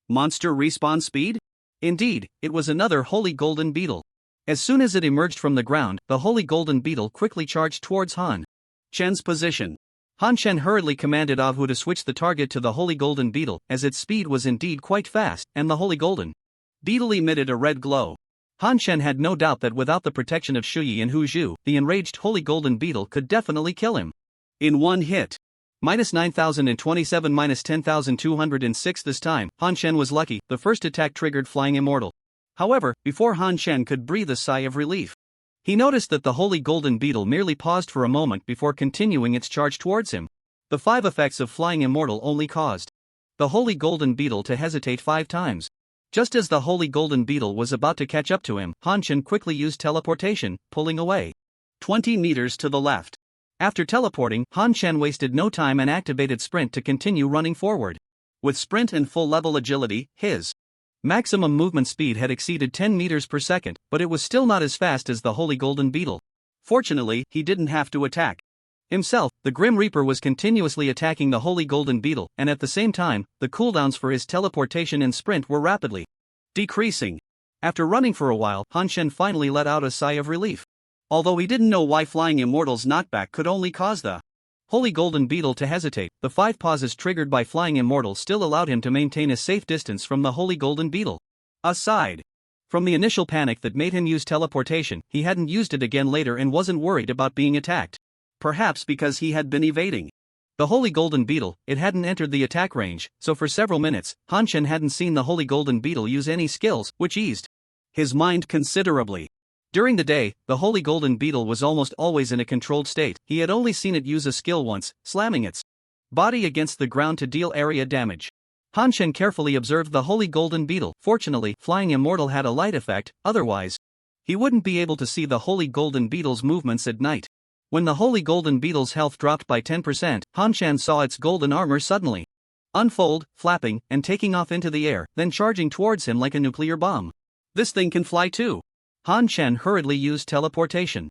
monster respawn speed? Indeed, it was another holy golden beetle. As soon as it emerged from the ground, the holy golden beetle quickly charged towards Han Chen's position. Han Chen hurriedly commanded Avhu to switch the target to the holy golden beetle, as its speed was indeed quite fast, and the holy golden beetle emitted a red glow. Han Chen had no doubt that without the protection of Shuyi and Hu Zhu, the enraged holy golden beetle could definitely kill him in one hit. -9,027 -10,206 this time. Han Chen was lucky, the first attack triggered Flying Immortal. However, before Han Chen could breathe a sigh of relief, he noticed that the holy golden beetle merely paused for a moment before continuing its charge towards him. The 5 effects of Flying Immortal only caused the holy golden beetle to hesitate 5 times. Just as the holy golden beetle was about to catch up to him, Han Chen quickly used teleportation, pulling away 20 meters to the left. After teleporting, Han Chen wasted no time and activated Sprint to continue running forward. With Sprint and full-level agility, his maximum movement speed had exceeded 10 meters per second, but it was still not as fast as the holy golden beetle. Fortunately, he didn't have to attack himself. The Grim Reaper was continuously attacking the holy golden beetle, and at the same time, the cooldowns for his teleportation and sprint were rapidly decreasing. After running for a while, Han Chen finally let out a sigh of relief. Although he didn't know why Flying Immortal's knockback could only cause the holy golden beetle to hesitate, the 5 pauses triggered by Flying Immortal still allowed him to maintain a safe distance from the holy golden beetle. Aside from the initial panic that made him use teleportation, he hadn't used it again later and wasn't worried about being attacked. Perhaps because he had been evading the Holy Golden Beetle, it hadn't entered the attack range, so for several minutes, Han Shen hadn't seen the Holy Golden Beetle use any skills, which eased his mind considerably. During the day, the Holy Golden Beetle was almost always in a controlled state. He had only seen it use a skill once, slamming its body against the ground to deal area damage. Han Shen carefully observed the Holy Golden Beetle. Fortunately, Flying Immortal had a light effect, otherwise he wouldn't be able to see the Holy Golden Beetle's movements at night. When the Holy Golden Beetle's health dropped by 10%, Han Shen saw its golden armor suddenly unfold, flapping, and taking off into the air, then charging towards him like a nuclear bomb. This thing can fly too. Han Shen hurriedly used teleportation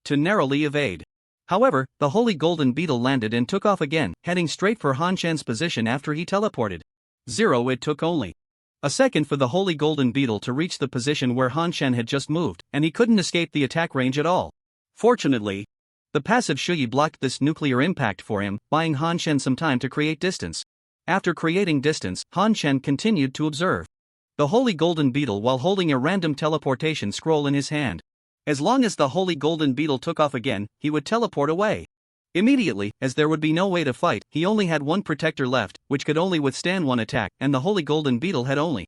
to narrowly evade. However, the Holy Golden Beetle landed and took off again, heading straight for Han Shen's position after he teleported. It took only a second for the Holy Golden Beetle to reach the position where Han Shen had just moved, and he couldn't escape the attack range at all. Fortunately, the passive Shuyi blocked this nuclear impact for him, buying Han Shen some time to create distance. After creating distance, Han Shen continued to observe the Holy Golden Beetle while holding a random teleportation scroll in his hand. As long as the Holy Golden Beetle took off again, he would teleport away immediately, as there would be no way to fight. He only had one protector left, which could only withstand one attack, and the Holy Golden Beetle had only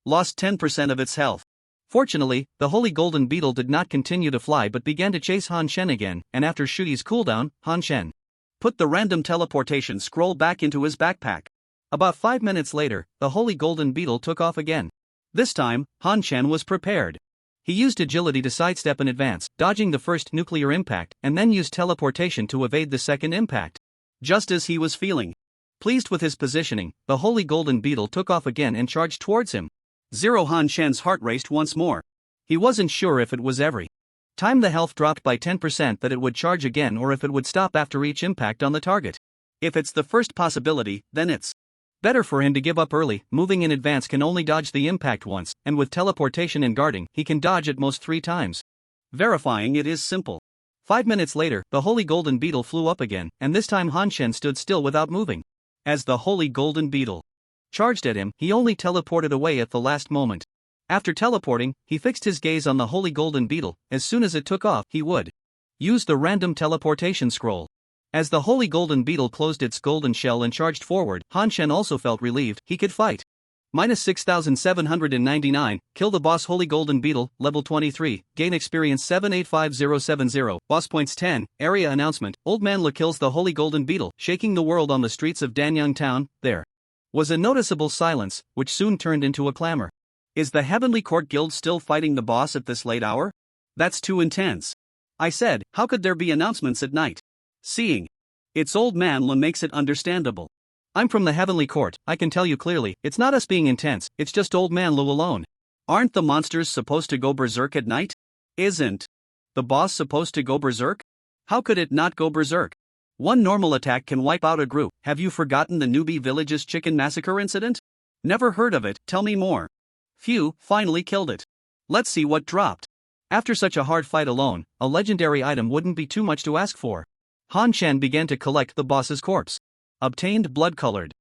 lost 10% of its health. Fortunately, the Holy Golden Beetle did not continue to fly but began to chase Han Shen again, and after Shuyi's cooldown, Han Shen put the random teleportation scroll back into his backpack. About 5 minutes later, the Holy Golden Beetle took off again. This time, Han Shen was prepared. He used agility to sidestep in advance, dodging the first nuclear impact, and then used teleportation to evade the second impact. Just as he was feeling pleased with his positioning, the Holy Golden Beetle took off again and charged towards him. Han Shen's heart raced once more. He wasn't sure if it was every time the health dropped by 10% that it would charge again or if it would stop after each impact on the target. If it's the first possibility, then it's better for him to give up early. Moving in advance can only dodge the impact once, and with teleportation and guarding, he can dodge at most 3 times. Verifying it is simple. 5 minutes later, the Holy Golden Beetle flew up again, and this time Han Shen stood still without moving. As the Holy Golden Beetle charged at him, he only teleported away at the last moment. After teleporting, he fixed his gaze on the Holy Golden Beetle. As soon as it took off, he would use the random teleportation scroll. As the Holy Golden Beetle closed its golden shell and charged forward, Han Shen also felt relieved. He could fight. -6,799, kill the boss Holy Golden Beetle, level 23, gain experience 785070, boss points 10, area announcement, Old Man Lu kills the Holy Golden Beetle, shaking the world on the streets of Danyang Town. There was a noticeable silence, which soon turned into a clamor. Is the Heavenly Court Guild still fighting the boss at this late hour? That's too intense. I said, how could there be announcements at night? Seeing it's Old Man Lu makes it understandable. I'm from the Heavenly Court, I can tell you clearly, it's not us being intense, it's just Old Man Lu alone. Aren't the monsters supposed to go berserk at night? Isn't the boss supposed to go berserk? How could it not go berserk? One normal attack can wipe out a group. Have you forgotten the newbie village's chicken massacre incident? Never heard of it, tell me more. Phew, finally killed it. Let's see what dropped. After such a hard fight alone, a legendary item wouldn't be too much to ask for. Han Shen began to collect the boss's corpse. Obtained blood-colored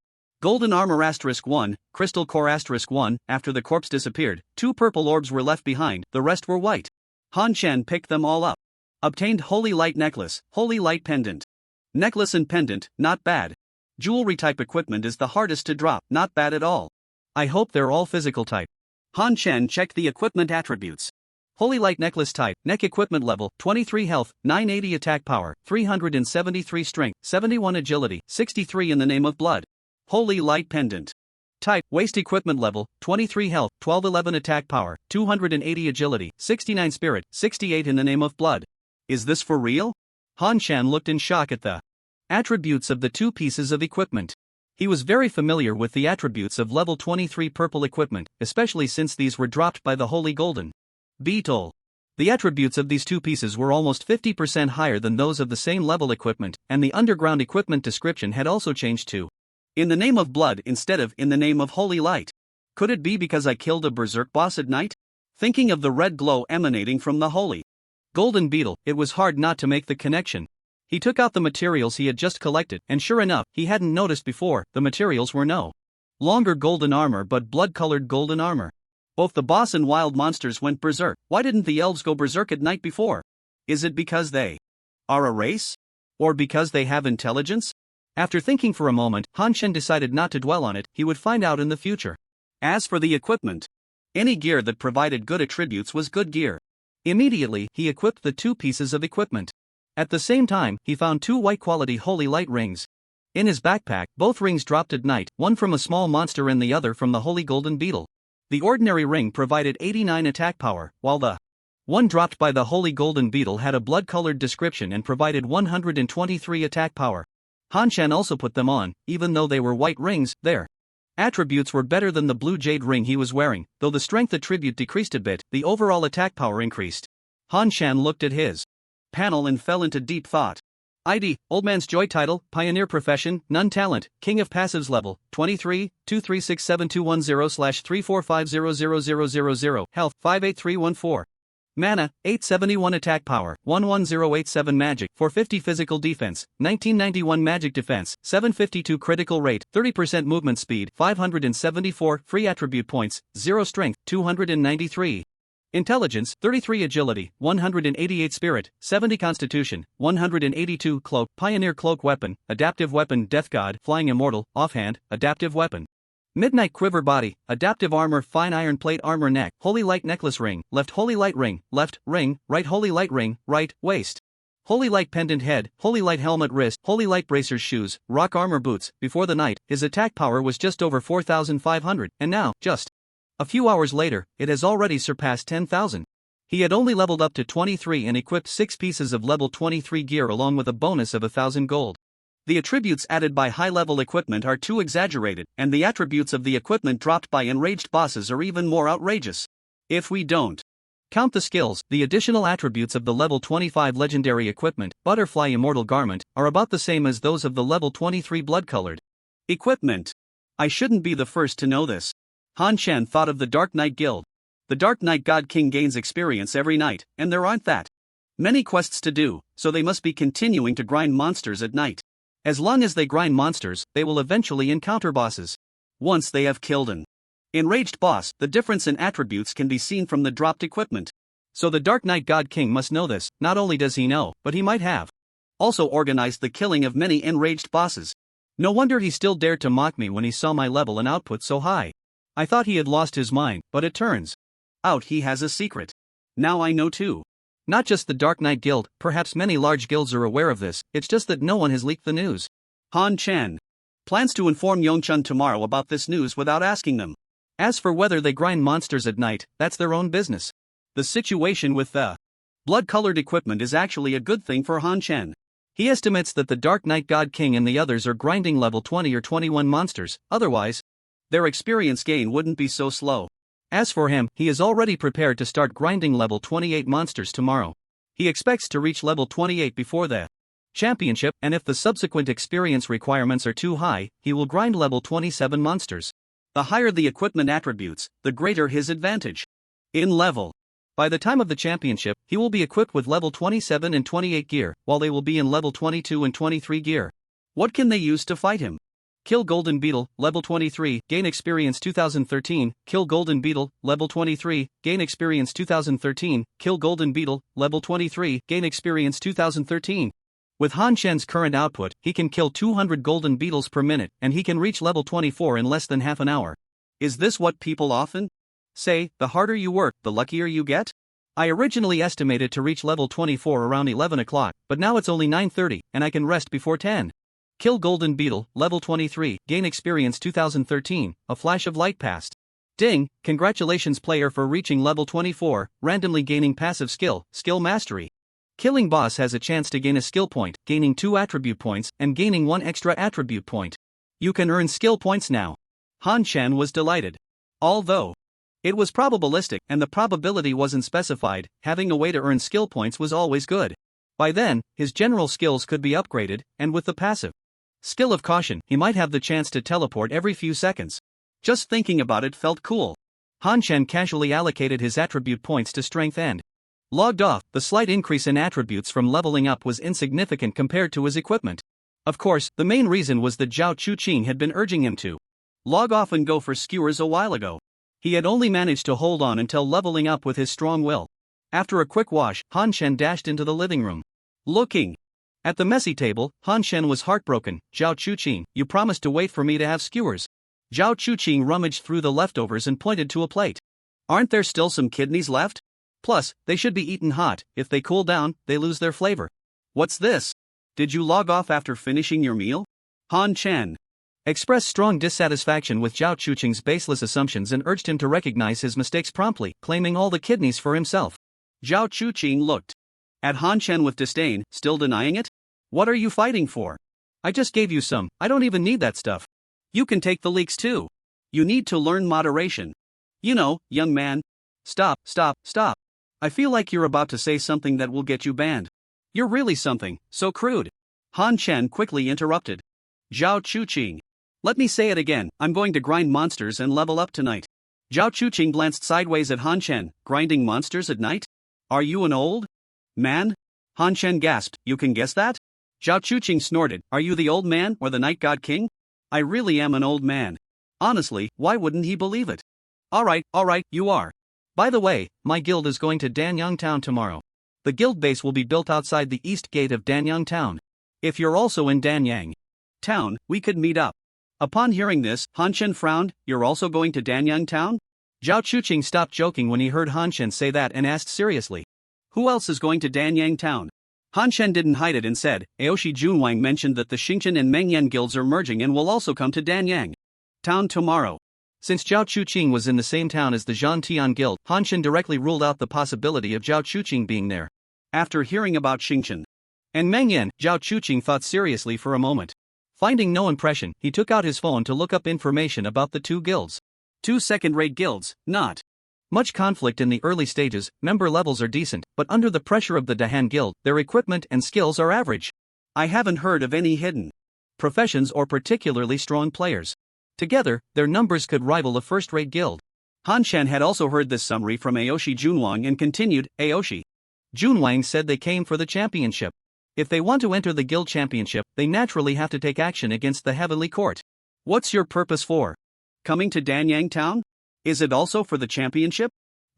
golden armor *1, crystal core *1. After the corpse disappeared, 2 purple orbs were left behind, the rest were white. Han Shen picked them all up. Obtained holy light necklace, holy light pendant. Necklace and pendant, not bad. Jewelry type equipment is the hardest to drop, not bad at all. I hope they're all physical type. Han Shen checked the equipment attributes. Holy light necklace type, neck equipment level, 23 health, 980 attack power, 373 strength, 71 agility, 63 in the name of blood. Holy light pendant type, waist equipment level, 23 health, 1211 attack power, 280 agility, 69 spirit, 68 in the name of blood. Is this for real? Han Shen looked in shock at the attributes of the 2 pieces of equipment. He was very familiar with the attributes of level 23 purple equipment, especially since these were dropped by the Holy Golden Beetle. The attributes of these 2 pieces were almost 50% higher than those of the same level equipment, and the underground equipment description had also changed to in the name of blood instead of in the name of holy light. Could it be because I killed a berserk boss at night? Thinking of the red glow emanating from the Holy Golden Beetle, it was hard not to make the connection. He took out the materials he had just collected, and sure enough, he hadn't noticed before, the materials were no longer golden armor but blood-colored golden armor. Both the boss and wild monsters went berserk. Why didn't the elves go berserk at night before? Is it because they are a race? Or because they have intelligence? After thinking for a moment, Han Shen decided not to dwell on it, he would find out in the future. As for the equipment, any gear that provided good attributes was good gear. Immediately, he equipped the 2 pieces of equipment. At the same time, he found 2 white-quality holy light rings. In his backpack, both rings dropped at night, one from a small monster and the other from the holy golden beetle. The ordinary ring provided 89 attack power, while the one dropped by the holy golden beetle had a blood-colored description and provided 123 attack power. Han Shen also put them on, even though they were white rings, their attributes were better than the blue jade ring he was wearing, though the strength attribute decreased a bit, the overall attack power increased. Han Shen looked at his panel and fell into deep thought. ID, Old Man's Joy title, Pioneer profession, None talent, King of Passives level, 23, 2367210/345000000, Health, 58314. Mana, 871 attack power, 11087 magic, 450 physical defense, 1991 magic defense, 752 critical rate, 30% movement speed, 574 free attribute points, 0 strength, 293. Intelligence, 33 agility, 188 spirit, 70 constitution, 182 cloak, pioneer cloak weapon, adaptive weapon death god, flying immortal, offhand, adaptive weapon. Midnight quiver body, adaptive armor fine iron plate armor neck, holy light necklace ring, left holy light ring, left, ring, right holy light ring, right, waist. Holy light pendant head, holy light helmet wrist, holy light bracers shoes, rock armor boots. Before the night, his attack power was just over 4,500, and now, just a few hours later, it has already surpassed 10,000. He had only leveled up to 23 and equipped 6 pieces of level 23 gear along with a bonus of 1,000 gold. The attributes added by high-level equipment are too exaggerated, and the attributes of the equipment dropped by enraged bosses are even more outrageous. If we don't count the skills, the additional attributes of the level 25 legendary equipment, Butterfly Immortal Garment, are about the same as those of the level 23 blood-colored equipment. I shouldn't be the first to know this. Han Shen thought of the Dark Knight Guild. The Dark Knight God King gains experience every night, and there aren't that many quests to do, so they must be continuing to grind monsters at night. As long as they grind monsters, they will eventually encounter bosses. Once they have killed an enraged boss, the difference in attributes can be seen from the dropped equipment. So the Dark Knight God King must know this. Not only does he know, but he might have also organized the killing of many enraged bosses. No wonder he still dared to mock me when he saw my level and output so high. I thought he had lost his mind, but it turns out he has a secret. Now I know too. Not just the Dark Knight Guild, perhaps many large guilds are aware of this, it's just that no one has leaked the news. Han Shen plans to inform Yongchun tomorrow about this news without asking them. As for whether they grind monsters at night, that's their own business. The situation with the blood-colored equipment is actually a good thing for Han Shen. He estimates that the Dark Knight God King and the others are grinding level 20 or 21 monsters, otherwise, their experience gain wouldn't be so slow. As for him, he is already prepared to start grinding level 28 monsters tomorrow. He expects to reach level 28 before the championship, and if the subsequent experience requirements are too high, he will grind level 27 monsters. The higher the equipment attributes, the greater his advantage in level. By the time of the championship, he will be equipped with level 27 and 28 gear, while they will be in level 22 and 23 gear. What can they use to fight him? Kill Golden Beetle, level 23, gain experience 2013, kill Golden Beetle, level 23, gain experience 2013, kill Golden Beetle, level 23, gain experience 2013. With Han Shen's current output, he can kill 200 Golden Beetles per minute, and he can reach level 24 in less than half an hour. Is this what people often say, the harder you work, the luckier you get? I originally estimated to reach level 24 around 11 o'clock, but now it's only 9:30, and I can rest before 10. Kill Golden Beetle, level 23, gain experience 2013, a flash of light passed. Ding, congratulations player for reaching level 24, randomly gaining passive skill mastery. Killing boss has a chance to gain a skill point, gaining 2 attribute points, and gaining 1 extra attribute point. You can earn skill points now. Han Shen was delighted. Although it was probabilistic and the probability wasn't specified, having a way to earn skill points was always good. By then, his general skills could be upgraded, and with the passive skill of caution, he might have the chance to teleport every few seconds. Just thinking about it felt cool. Han Shen casually allocated his attribute points to strength and logged off. The slight increase in attributes from leveling up was insignificant compared to his equipment. Of course, the main reason was that Zhao Chuqing had been urging him to log off and go for skewers a while ago. He had only managed to hold on until leveling up with his strong will. After a quick wash, Han Shen dashed into the living room. Looking at the messy table, Han Shen was heartbroken. Zhao Chuqing, you promised to wait for me to have skewers. Zhao Chuqing rummaged through the leftovers and pointed to a plate. Aren't there still some kidneys left? Plus, they should be eaten hot. If they cool down, they lose their flavor. What's this? Did you log off after finishing your meal? Han Chen expressed strong dissatisfaction with Zhao Chuqing's baseless assumptions and urged him to recognize his mistakes promptly, claiming all the kidneys for himself. Zhao Chuqing looked at Han Chen with disdain, still denying it? What are you fighting for? I just gave you some, I don't even need that stuff. You can take the leaks too. You need to learn moderation. You know, young man. Stop. I feel like you're about to say something that will get you banned. You're really something, so crude. Han Chen quickly interrupted. Zhao Chuqing. Let me say it again, I'm going to grind monsters and level up tonight. Zhao Chuqing glanced sideways at Han Chen. Grinding monsters at night? Are you an old man? Han Chen gasped. You can guess that? Zhao Chuqing snorted. Are you the old man or the night god king? I really am an old man. Honestly, why wouldn't he believe it? Alright, you are. By the way, my guild is going to Danyang Town tomorrow. The guild base will be built outside the east gate of Danyang Town. If you're also in Danyang Town, we could meet up. Upon hearing this, Han Chen frowned. You're also going to Danyang Town? Zhao Chuqing stopped joking when he heard Han Chen say that and asked seriously. Who else is going to Danyang Town? Han Chen didn't hide it and said, Aoshi Junwang mentioned that the Xingqian and Mengyan guilds are merging and will also come to Danyang Town tomorrow. Since Zhao Chuqing was in the same town as the Zhantian guild, Han Chen directly ruled out the possibility of Zhao Chuqing being there. After hearing about Xingqian and Mengyan, Zhao Chuqing thought seriously for a moment. Finding no impression, he took out his phone to look up information about the two guilds. Two second-rate guilds, not much conflict in the early stages, member levels are decent, but under the pressure of the Dahan guild, their equipment and skills are average. I haven't heard of any hidden professions or particularly strong players. Together, their numbers could rival a first-rate guild. Han Chen had also heard this summary from Aoshi Junwang and continued, Aoshi Junwang said they came for the championship. If they want to enter the guild championship, they naturally have to take action against the Heavenly Court. What's your purpose for coming to Danyang Town? Is it also for the championship?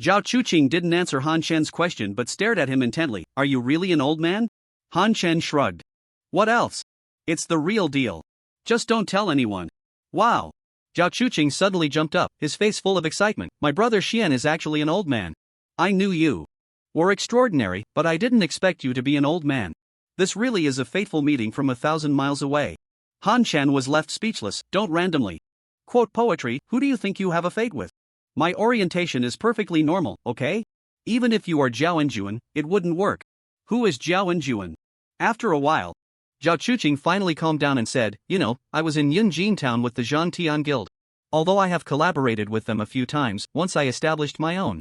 Zhao Chuqing didn't answer Han Chen's question but stared at him intently. Are you really an old man? Han Chen shrugged. What else? It's the real deal. Just don't tell anyone. Wow. Zhao Chuqing suddenly jumped up, his face full of excitement. My brother Xian is actually an old man. I knew you were extraordinary, but I didn't expect you to be an old man. This really is a fateful meeting from 1,000 miles away. Han Chen was left speechless. Don't randomly quote poetry. Who do you think you have a fate with? My orientation is perfectly normal, okay? Even if you are Zhao Enjuan, it wouldn't work. Who is Zhao Enjuan? After a while, Zhao Chuqing finally calmed down and said, you know, I was in Yunjin Town with the Zhantian Guild. Although I have collaborated with them a few times, once I established my own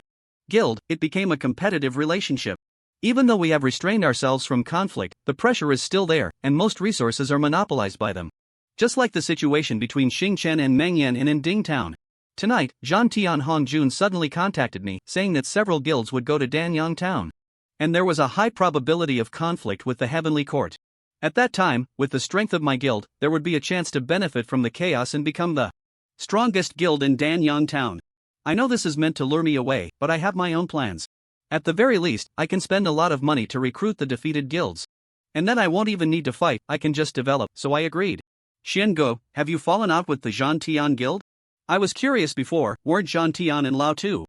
guild, it became a competitive relationship. Even though we have restrained ourselves from conflict, the pressure is still there, and most resources are monopolized by them. Just like the situation between Xingqian and Mengyan in Inding Town. Tonight, Zhantian Hongjun suddenly contacted me, saying that several guilds would go to Danyang Town. And there was a high probability of conflict with the Heavenly Court. At that time, with the strength of my guild, there would be a chance to benefit from the chaos and become the strongest guild in Danyang Town. I know this is meant to lure me away, but I have my own plans. At the very least, I can spend a lot of money to recruit the defeated guilds. And then I won't even need to fight, I can just develop, so I agreed. Xiango, have you fallen out with the Zhantian Guild? I was curious before, weren't Zhantian and Lao Tu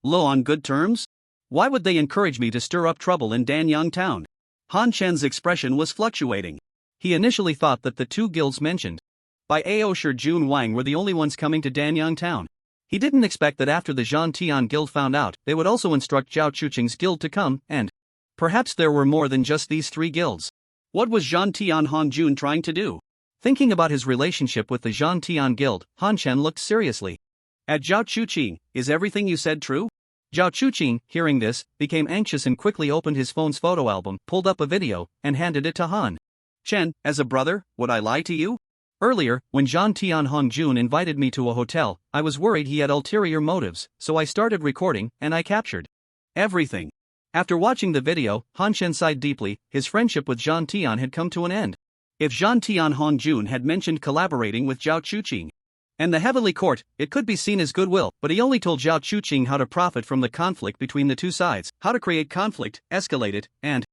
on good terms? Why would they encourage me to stir up trouble in Danyang Town? Han Chen's expression was fluctuating. He initially thought that the two guilds mentioned by Aoshi Junwang were the only ones coming to Danyang Town. He didn't expect that after the Zhantian Guild found out, they would also instruct Zhao Chuqing's guild to come, and perhaps there were more than just these three guilds. What was Zhantian Hongjun trying to do? Thinking about his relationship with the Zhantian Guild, Han Chen looked seriously at Zhao Chuqing. Is everything you said true? Zhao Chuqing, hearing this, became anxious and quickly opened his phone's photo album, pulled up a video, and handed it to Han Chen. As a brother, would I lie to you? Earlier, when Zhantian Hongjun invited me to a hotel, I was worried he had ulterior motives, so I started recording, and I captured everything. After watching the video, Han Chen sighed deeply. His friendship with Zhantian had come to an end. If Zhantian Hongjun had mentioned collaborating with Zhao Chuqing, And the Heavenly Court, it could be seen as goodwill, but he only told Zhao Chuqing how to profit from the conflict between the two sides, how to create conflict, escalate it, and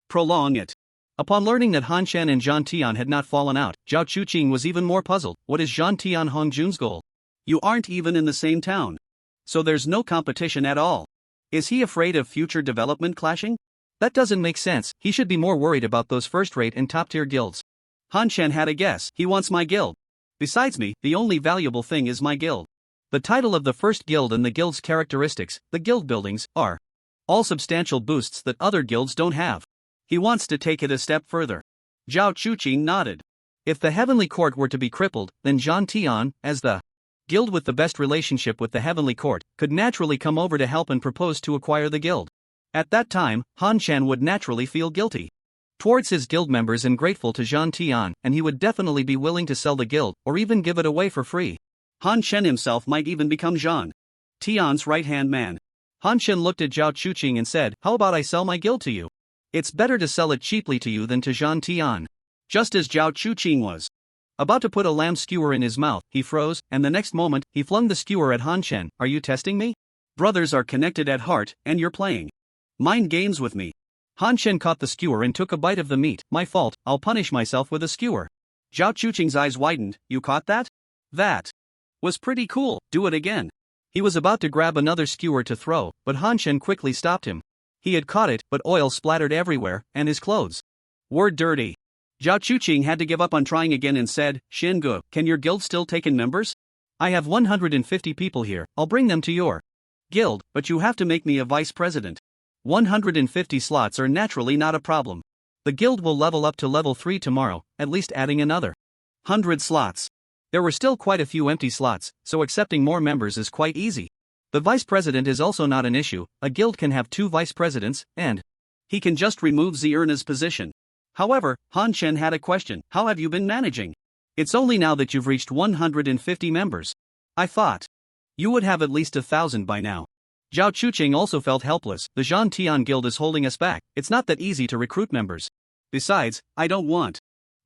prolong it. Upon learning that Han Shan and Zhang Tian had not fallen out, Zhao Chuqing was even more puzzled. What is Zhang Tian Hongjun's goal? You aren't even in the same town. So there's no competition at all. Is he afraid of future development clashing? That doesn't make sense. He should be more worried about those first-rate and top-tier guilds. Han Shan had a guess. He wants my guild. Besides me, the only valuable thing is my guild. The title of the first guild and the guild's characteristics, the guild buildings, are all substantial boosts that other guilds don't have. He wants to take it a step further. Zhao Chuqing nodded. If the Heavenly Court were to be crippled, then Zhang Tian, as the guild with the best relationship with the Heavenly Court, could naturally come over to help and propose to acquire the guild. At that time, Han Shan would naturally feel guilty towards his guild members and grateful to Zhang Tian, and he would definitely be willing to sell the guild, or even give it away for free. Han Shan himself might even become Zhang Tian's right-hand man. Han Shan looked at Zhao Chuqing and said, how about I sell my guild to you? It's better to sell it cheaply to you than to Zhang Tian. Just as Zhao Chuqing was about to put a lamb skewer in his mouth, he froze, and the next moment, he flung the skewer at Han Shan. Are you testing me? Brothers are connected at heart, and you're playing mind games with me. Han Shan caught the skewer and took a bite of the meat. My fault, I'll punish myself with a skewer. Zhao Chuqing's eyes widened. You caught that? That was pretty cool, do it again. He was about to grab another skewer to throw, but Han Shan quickly stopped him. He had caught it, but oil splattered everywhere, and his clothes were dirty. Zhao Chuqing had to give up on trying again and said, Shingu, can your guild still take in members? I have 150 people here, I'll bring them to your guild, but you have to make me a vice president. 150 slots are naturally not a problem. The guild will level up to level 3 tomorrow, at least adding another 100 slots. There were still quite a few empty slots, so accepting more members is quite easy. The vice president is also not an issue. A guild can have 2 vice presidents, and he can just remove Zierna's position. However, Han Shan had a question. How have you been managing? It's only now that you've reached 150 members. I thought you would have at least 1,000 by now. Zhao Chuqing also felt helpless. The Zhang Tian guild is holding us back. It's not that easy to recruit members. Besides, I don't want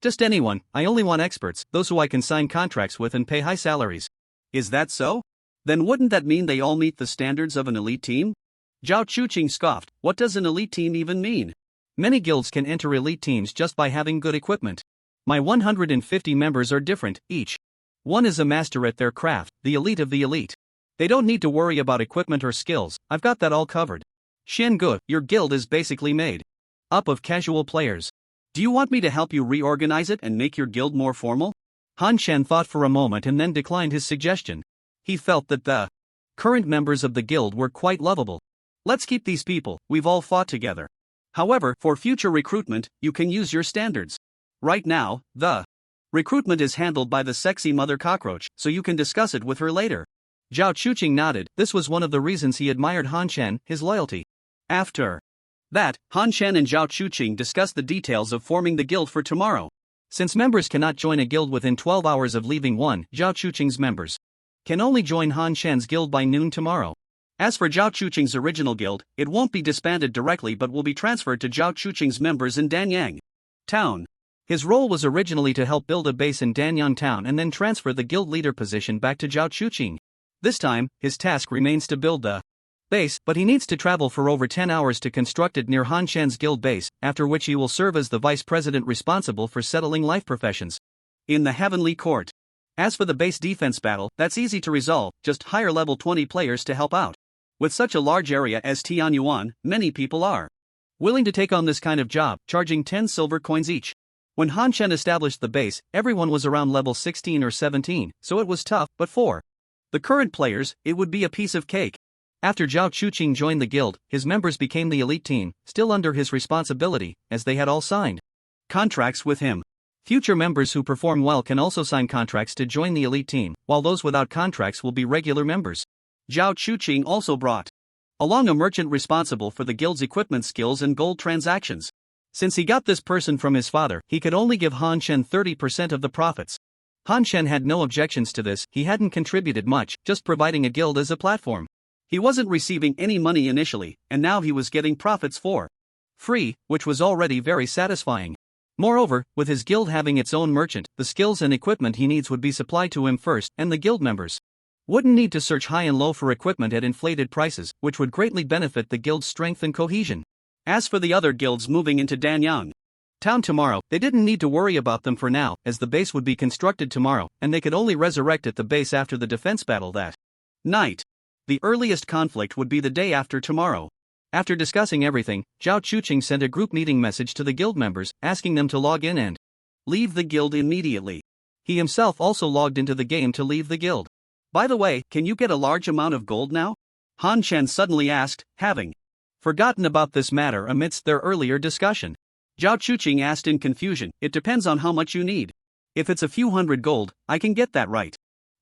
just anyone. I only want experts, those who I can sign contracts with and pay high salaries. Is that so? Then wouldn't that mean they all meet the standards of an elite team? Zhao Chuqing scoffed. What does an elite team even mean? Many guilds can enter elite teams just by having good equipment. My 150 members are different, each one is a master at their craft, the elite of the elite. They don't need to worry about equipment or skills, I've got that all covered. Shingu, your guild is basically made up of casual players. Do you want me to help you reorganize it and make your guild more formal? Han Shan thought for a moment and then declined his suggestion. He felt that the current members of the guild were quite lovable. Let's keep these people, we've all fought together. However, for future recruitment, you can use your standards. Right now, the recruitment is handled by the sexy mother cockroach, so you can discuss it with her later. Zhao Chuqing nodded. This was one of the reasons he admired Han Shan, his loyalty. After that, Han Shan and Zhao Chuqing discussed the details of forming the guild for tomorrow. Since members cannot join a guild within 12 hours of leaving one, Zhao Chuqing's members can only join Han Shan's guild by noon tomorrow. As for Zhao Chuqing's original guild, it won't be disbanded directly but will be transferred to Zhao Chuqing's members in Danyang Town. His role was originally to help build a base in Danyang Town and then transfer the guild leader position back to Zhao Chuqing. This time, his task remains to build the base, but he needs to travel for over 10 hours to construct it near Han Shan's guild base, after which he will serve as the vice president responsible for settling life professions in the Heavenly Court. As for the base defense battle, that's easy to resolve, just hire level 20 players to help out. With such a large area as Tianyuan, many people are willing to take on this kind of job, charging 10 silver coins each. When Han Shan established the base, everyone was around level 16 or 17, so it was tough, but for the current players, it would be a piece of cake. After Zhao Chuqing joined the guild, his members became the elite team, still under his responsibility, as they had all signed contracts with him. Future members who perform well can also sign contracts to join the elite team, while those without contracts will be regular members. Zhao Chuqing also brought along a merchant responsible for the guild's equipment skills and gold transactions. Since he got this person from his father, he could only give Han Shan 30% of the profits. Han Shan had no objections to this. He hadn't contributed much, just providing a guild as a platform. He wasn't receiving any money initially, and now he was getting profits for free, which was already very satisfying. Moreover, with his guild having its own merchant, the skills and equipment he needs would be supplied to him first, and the guild members wouldn't need to search high and low for equipment at inflated prices, which would greatly benefit the guild's strength and cohesion. As for the other guilds moving into Danyang town tomorrow, they didn't need to worry about them for now, as the base would be constructed tomorrow, and they could only resurrect at the base after the defense battle that night. The earliest conflict would be the day after tomorrow. After discussing everything, Zhao Chuqing sent a group meeting message to the guild members, asking them to log in and leave the guild immediately. He himself also logged into the game to leave the guild. By the way, can you get a large amount of gold now? Han Chen suddenly asked, having forgotten about this matter amidst their earlier discussion. Zhao Chuqing asked in confusion, it depends on how much you need. If it's a few hundred gold, I can get that right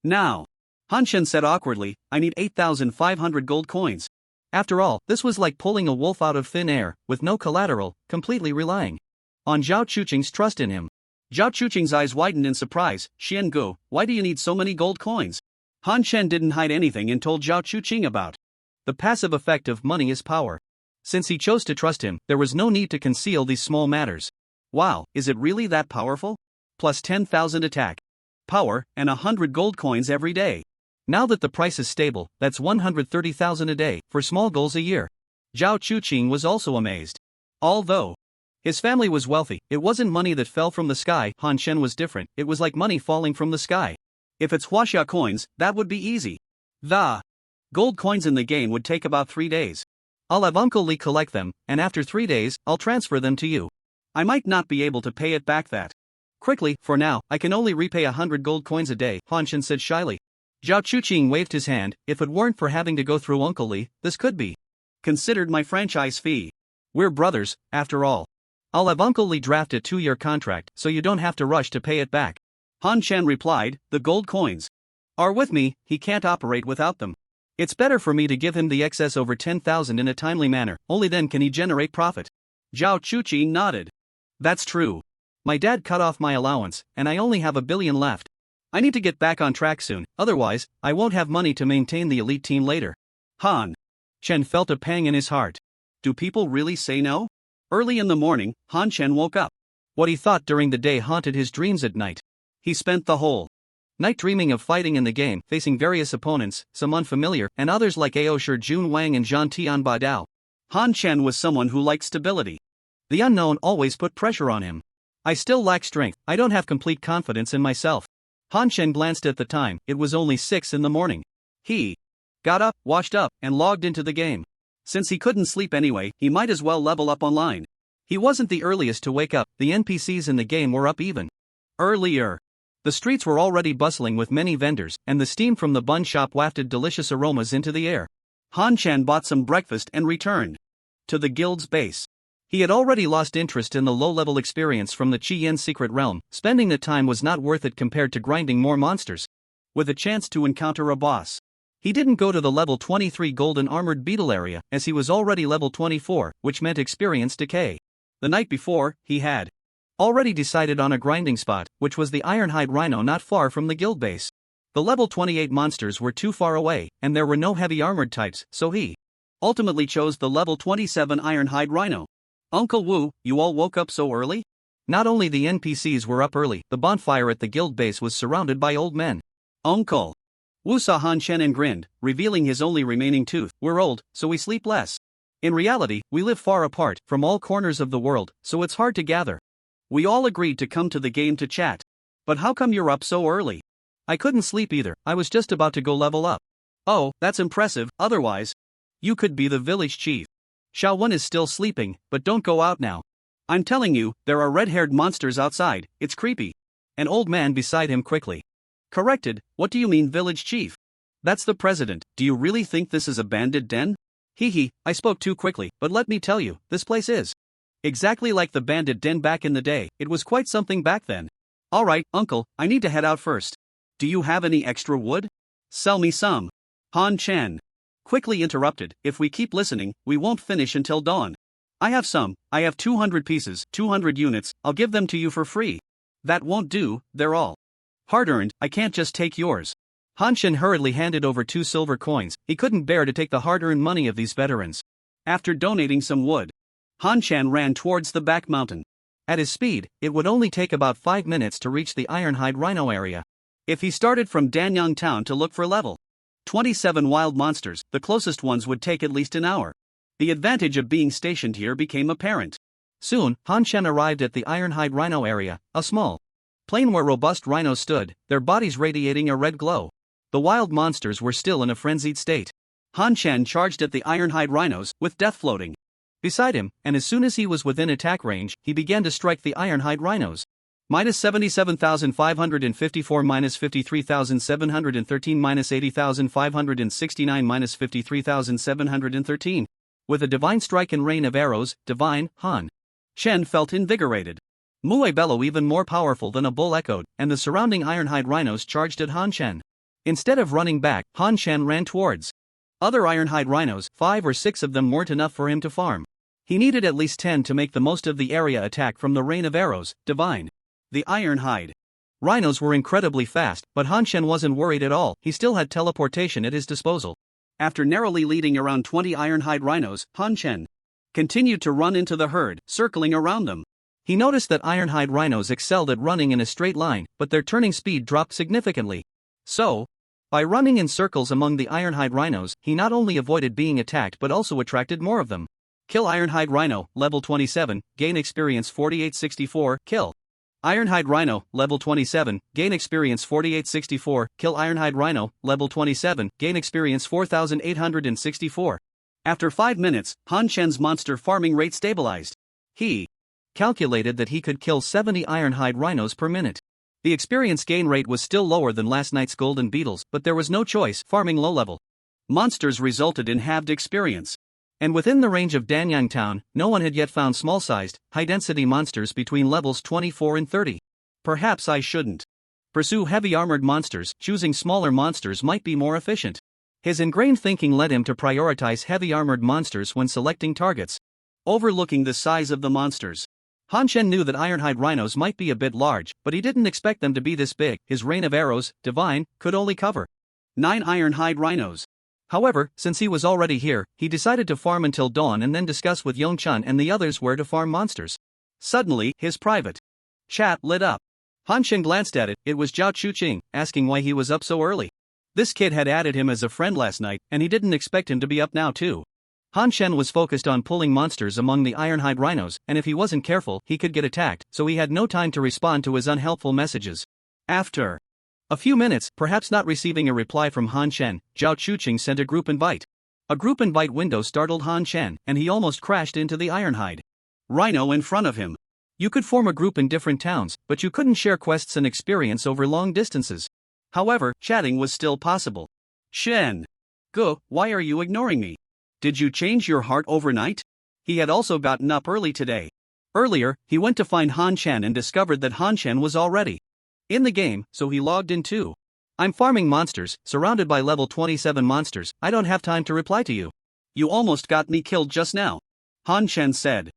now. Han Chen said awkwardly, I need 8,500 gold coins. After all, this was like pulling a wolf out of thin air, with no collateral, completely relying on Zhao Chuqing's trust in him. Zhao Chuqing's eyes widened in surprise. Xian Gu, why do you need so many gold coins? Han Chen didn't hide anything and told Zhao Chuqing about the passive effect of money is power. Since he chose to trust him, there was no need to conceal these small matters. Wow, is it really that powerful? Plus 10,000 attack power, and 100 gold coins every day. Now that the price is stable, that's 130,000 a day, for small goals a year. Zhao Chuqing was also amazed. Although his family was wealthy, it wasn't money that fell from the sky. Han Chen was different, it was like money falling from the sky. If it's Huaxia coins, that would be easy. The gold coins in the game would take about 3 days. I'll have Uncle Li collect them, and after 3 days, I'll transfer them to you. I might not be able to pay it back that quickly. For now, I can only repay 100 gold coins a day, Han Chen said shyly. Zhao Chuqing waved his hand. If it weren't for having to go through Uncle Li, this could be considered my franchise fee. We're brothers, after all. I'll have Uncle Li draft a 2-year contract, so you don't have to rush to pay it back. Han Chen replied, the gold coins are with me, he can't operate without them. It's better for me to give him the excess over 10,000 in a timely manner, only then can he generate profit. Zhao Chuqing nodded. That's true. My dad cut off my allowance, and I only have 1 billion left. I need to get back on track soon, otherwise, I won't have money to maintain the elite team later. Han Chen felt a pang in his heart. Do people really say no? Early in the morning, Han Chen woke up. What he thought during the day haunted his dreams at night. He spent the whole night dreaming of fighting in the game, facing various opponents, some unfamiliar, and others like Aoshi Jun Wang and Zhan Tianba Dao. Han Chen was someone who liked stability. The unknown always put pressure on him. I still lack strength, I don't have complete confidence in myself. Han Chen glanced at the time, it was only 6 in the morning. He got up, washed up, and logged into the game. Since he couldn't sleep anyway, he might as well level up online. He wasn't the earliest to wake up, the NPCs in the game were up even earlier. The streets were already bustling with many vendors, and the steam from the bun shop wafted delicious aromas into the air. Han Chen bought some breakfast and returned to the guild's base. He had already lost interest in the low-level experience from the Qiyan secret realm. Spending the time was not worth it compared to grinding more monsters with a chance to encounter a boss. He didn't go to the level 23 golden armored beetle area, as he was already level 24, which meant experience decay. The night before, he had already decided on a grinding spot, which was the Ironhide Rhino not far from the guild base. The level 28 monsters were too far away, and there were no heavy armored types, so he ultimately chose the level 27 Ironhide Rhino. Uncle Wu, you all woke up so early? Not only the NPCs were up early, the bonfire at the guild base was surrounded by old men. Uncle Wu saw Han Chen and grinned, revealing his only remaining tooth. We're old, so we sleep less. In reality, we live far apart, from all corners of the world, so it's hard to gather. We all agreed to come to the game to chat. But how come you're up so early? I couldn't sleep either, I was just about to go level up. Oh, that's impressive, otherwise you could be the village chief. Shaun is still sleeping, but don't go out now. I'm telling you, there are red-haired monsters outside, it's creepy. An old man beside him quickly corrected, what do you mean village chief? That's the president, do you really think this is a bandit den? Hee, I spoke too quickly, but let me tell you, this place is exactly like the bandit den back in the day, it was quite something back then. Alright, uncle, I need to head out first. Do you have any extra wood? Sell me some. Han Chen quickly interrupted, if we keep listening, we won't finish until dawn. I have some, I have 200 pieces, 200 units, I'll give them to you for free. That won't do, they're all hard-earned, I can't just take yours. Han Chen hurriedly handed over 2 silver coins, he couldn't bear to take the hard-earned money of these veterans. After donating some wood, Han Chen ran towards the back mountain. At his speed, it would only take about 5 minutes to reach the Ironhide Rhino area. If he started from Danyang Town to look for level 27 wild monsters, the closest ones would take at least an hour. The advantage of being stationed here became apparent. Soon, Han Shen arrived at the Ironhide Rhino area, a small plain where robust rhinos stood, their bodies radiating a red glow. The wild monsters were still in a frenzied state. Han Shen charged at the Ironhide rhinos, with death floating beside him, and as soon as he was within attack range, he began to strike the Ironhide rhinos. Minus 77,554, minus 53,713, minus 80,569, minus 53,713. With a divine strike and rain of arrows, divine, Han Shen felt invigorated. Mue bellow even more powerful than a bull echoed, and the surrounding Ironhide rhinos charged at Han Shen. Instead of running back, Han Shen ran towards other Ironhide rhinos. 5 or 6 of them weren't enough for him to farm. He needed at least 10 to make the most of the area attack from the rain of arrows, divine. The Ironhide rhinos were incredibly fast, but Han Shen wasn't worried at all. He still had teleportation at his disposal. After narrowly leading around 20 Ironhide rhinos, Han Shen continued to run into the herd, circling around them. He noticed that Ironhide rhinos excelled at running in a straight line, but their turning speed dropped significantly. So, by running in circles among the Ironhide rhinos, he not only avoided being attacked but also attracted more of them. Kill Ironhide Rhino, level 27, gain experience 4864, kill. Ironhide Rhino, level 27, gain experience 4864, kill Ironhide Rhino, level 27, gain experience 4864. After 5 minutes, Han Shen's monster farming rate stabilized. He calculated that he could kill 70 Ironhide rhinos per minute. The experience gain rate was still lower than last night's golden beetles, but there was no choice. Farming low-level monsters resulted in halved experience. And within the range of Danyang Town, no one had yet found small-sized, high-density monsters between levels 24 and 30. Perhaps I shouldn't pursue heavy-armored monsters. Choosing smaller monsters might be more efficient. His ingrained thinking led him to prioritize heavy-armored monsters when selecting targets. Overlooking the size of the monsters, Han Shen knew that Ironhide rhinos might be a bit large, but he didn't expect them to be this big. His rain of arrows, divine, could only cover 9 Ironhide rhinos. However, since he was already here, he decided to farm until dawn and then discuss with Yongchun and the others where to farm monsters. Suddenly, his private chat lit up. Han Shen glanced at it. It was Zhao Chuqing, asking why he was up so early. This kid had added him as a friend last night, and he didn't expect him to be up now too. Han Shen was focused on pulling monsters among the Ironhide rhinos, and if he wasn't careful, he could get attacked, so he had no time to respond to his unhelpful messages. After a few minutes, perhaps not receiving a reply from Han Shen, Zhao Chuqing sent a group invite. A group invite window startled Han Shen, and he almost crashed into the Ironhide rhino in front of him. You could form a group in different towns, but you couldn't share quests and experience over long distances. However, chatting was still possible. Shen. Go, why are you ignoring me? Did you change your heart overnight? He had also gotten up early today. Earlier, he went to find Han Shen and discovered that Han Shen was already in the game, so he logged in too. I'm farming monsters, surrounded by level 27 monsters. I don't have time to reply to you. You almost got me killed just now, Han Shen said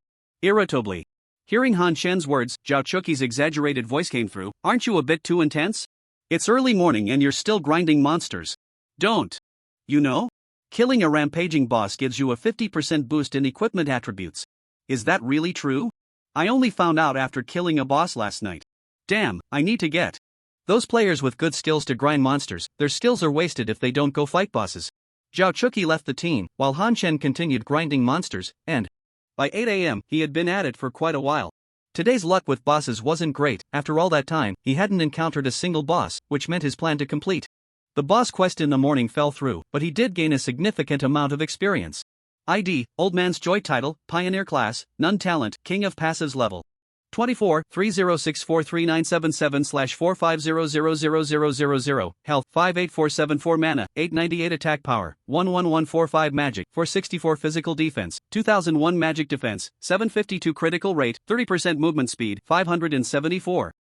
irritably. Hearing Han Shen's words, Zhao Chuqi's exaggerated voice came through. Aren't you a bit too intense? It's early morning and you're still grinding monsters. Don't you know? Killing a rampaging boss gives you a 50% boost in equipment attributes. Is that really true? I only found out after killing a boss last night. Damn, I need to get those players with good skills to grind monsters. Their skills are wasted if they don't go fight bosses. Zhao Chuqi left the team, while Han Shen continued grinding monsters, and by 8 AM, he had been at it for quite a while. Today's luck with bosses wasn't great. After all that time, he hadn't encountered a single boss, which meant his plan to complete the boss quest in the morning fell through, but he did gain a significant amount of experience. ID, Old Man's Joy title, Pioneer class, None talent, King of Passives level 24, 30643977/45000000, health 58474 mana, 898 attack power, 11145 magic, 464 physical defense, 2001 magic defense, 752 critical rate, 30% movement speed, 574.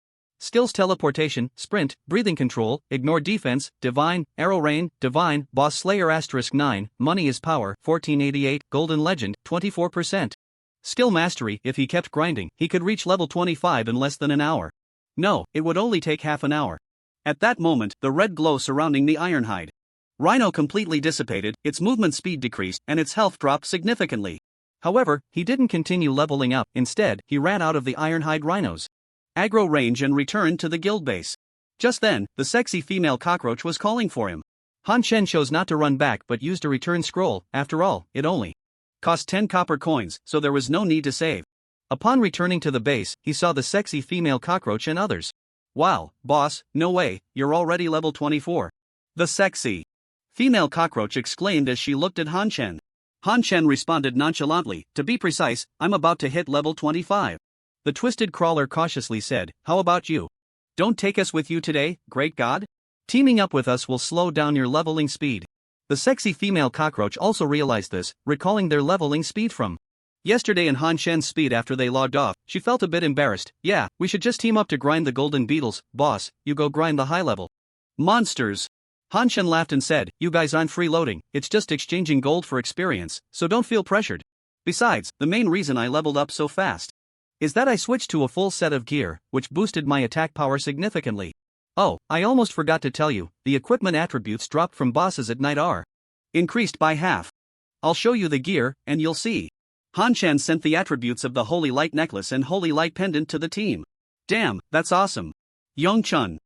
Skills: teleportation, sprint, breathing control, ignore defense, divine, arrow rain, divine, boss slayer *9, money is power, 1488, golden legend, 24%. Skill mastery: if he kept grinding, he could reach level 25 in less than an hour. No, it would only take half an hour. At that moment, the red glow surrounding the Ironhide rhino completely dissipated, its movement speed decreased, and its health dropped significantly. However, he didn't continue leveling up, instead, he ran out of the Ironhide Rhinos. Aggro range and returned to the guild base. Just then, the sexy female cockroach was calling for him. Han Shen chose not to run back but used a return scroll. After all, it only cost 10 copper coins, so there was no need to save. Upon returning to the base, he saw the sexy female cockroach and others. Wow, boss, no way, you're already level 24. The sexy female cockroach exclaimed as she looked at Han Shen. Han Shen responded nonchalantly, to be precise, I'm about to hit level 25. The twisted crawler cautiously said, how about you? Don't take us with you today, great god? Teaming up with us will slow down your leveling speed. The sexy female cockroach also realized this, recalling their leveling speed from yesterday and Han Shen's speed after they logged off. She felt a bit embarrassed. Yeah, we should just team up to grind the golden beetles, boss, you go grind the high level monsters. Han Shen laughed and said, you guys aren't freeloading, it's just exchanging gold for experience, so don't feel pressured. Besides, the main reason I leveled up so fast is that I switched to a full set of gear, which boosted my attack power significantly. Oh, I almost forgot to tell you, the equipment attributes dropped from bosses at night are increased by half. I'll show you the gear, and you'll see. Han Shen sent the attributes of the Holy Light Necklace and Holy Light Pendant to the team. Damn, that's awesome. Yongchun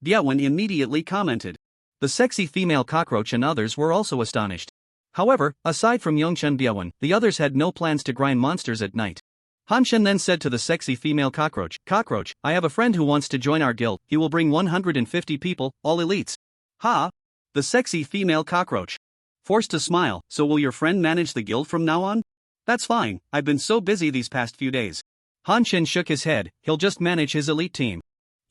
Biawen immediately commented. The sexy female cockroach and others were also astonished. However, aside from Yongchun Biawen, the others had no plans to grind monsters at night. Han Shen then said to the sexy female cockroach, Cockroach, I have a friend who wants to join our guild, he will bring 150 people, all elites. Ha! The sexy female cockroach forced to smile, so will your friend manage the guild from now on? That's fine, I've been so busy these past few days. Han Shen shook his head, he'll just manage his elite team.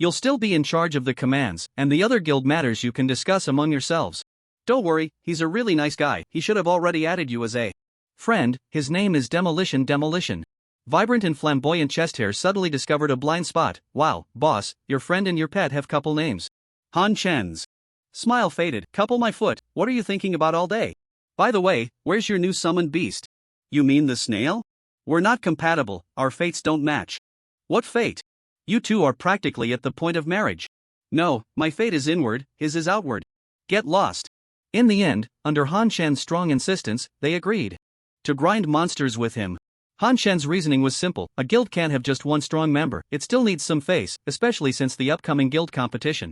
You'll still be in charge of the commands, and the other guild matters you can discuss among yourselves. Don't worry, he's a really nice guy, he should have already added you as a friend, his name is Demolition. Vibrant and flamboyant chest hair suddenly discovered a blind spot. Wow, boss, your friend and your pet have couple names. Han Shen's smile faded. Couple my foot, what are you thinking about all day? By the way, where's your new summoned beast? You mean the snail? We're not compatible, our fates don't match. What fate? You two are practically at the point of marriage. No, my fate is inward, his is outward. Get lost. In the end, under Han Shen's strong insistence, they agreed to grind monsters with him. Han Shen's reasoning was simple, a guild can't have just one strong member, it still needs some face, especially since the upcoming guild competition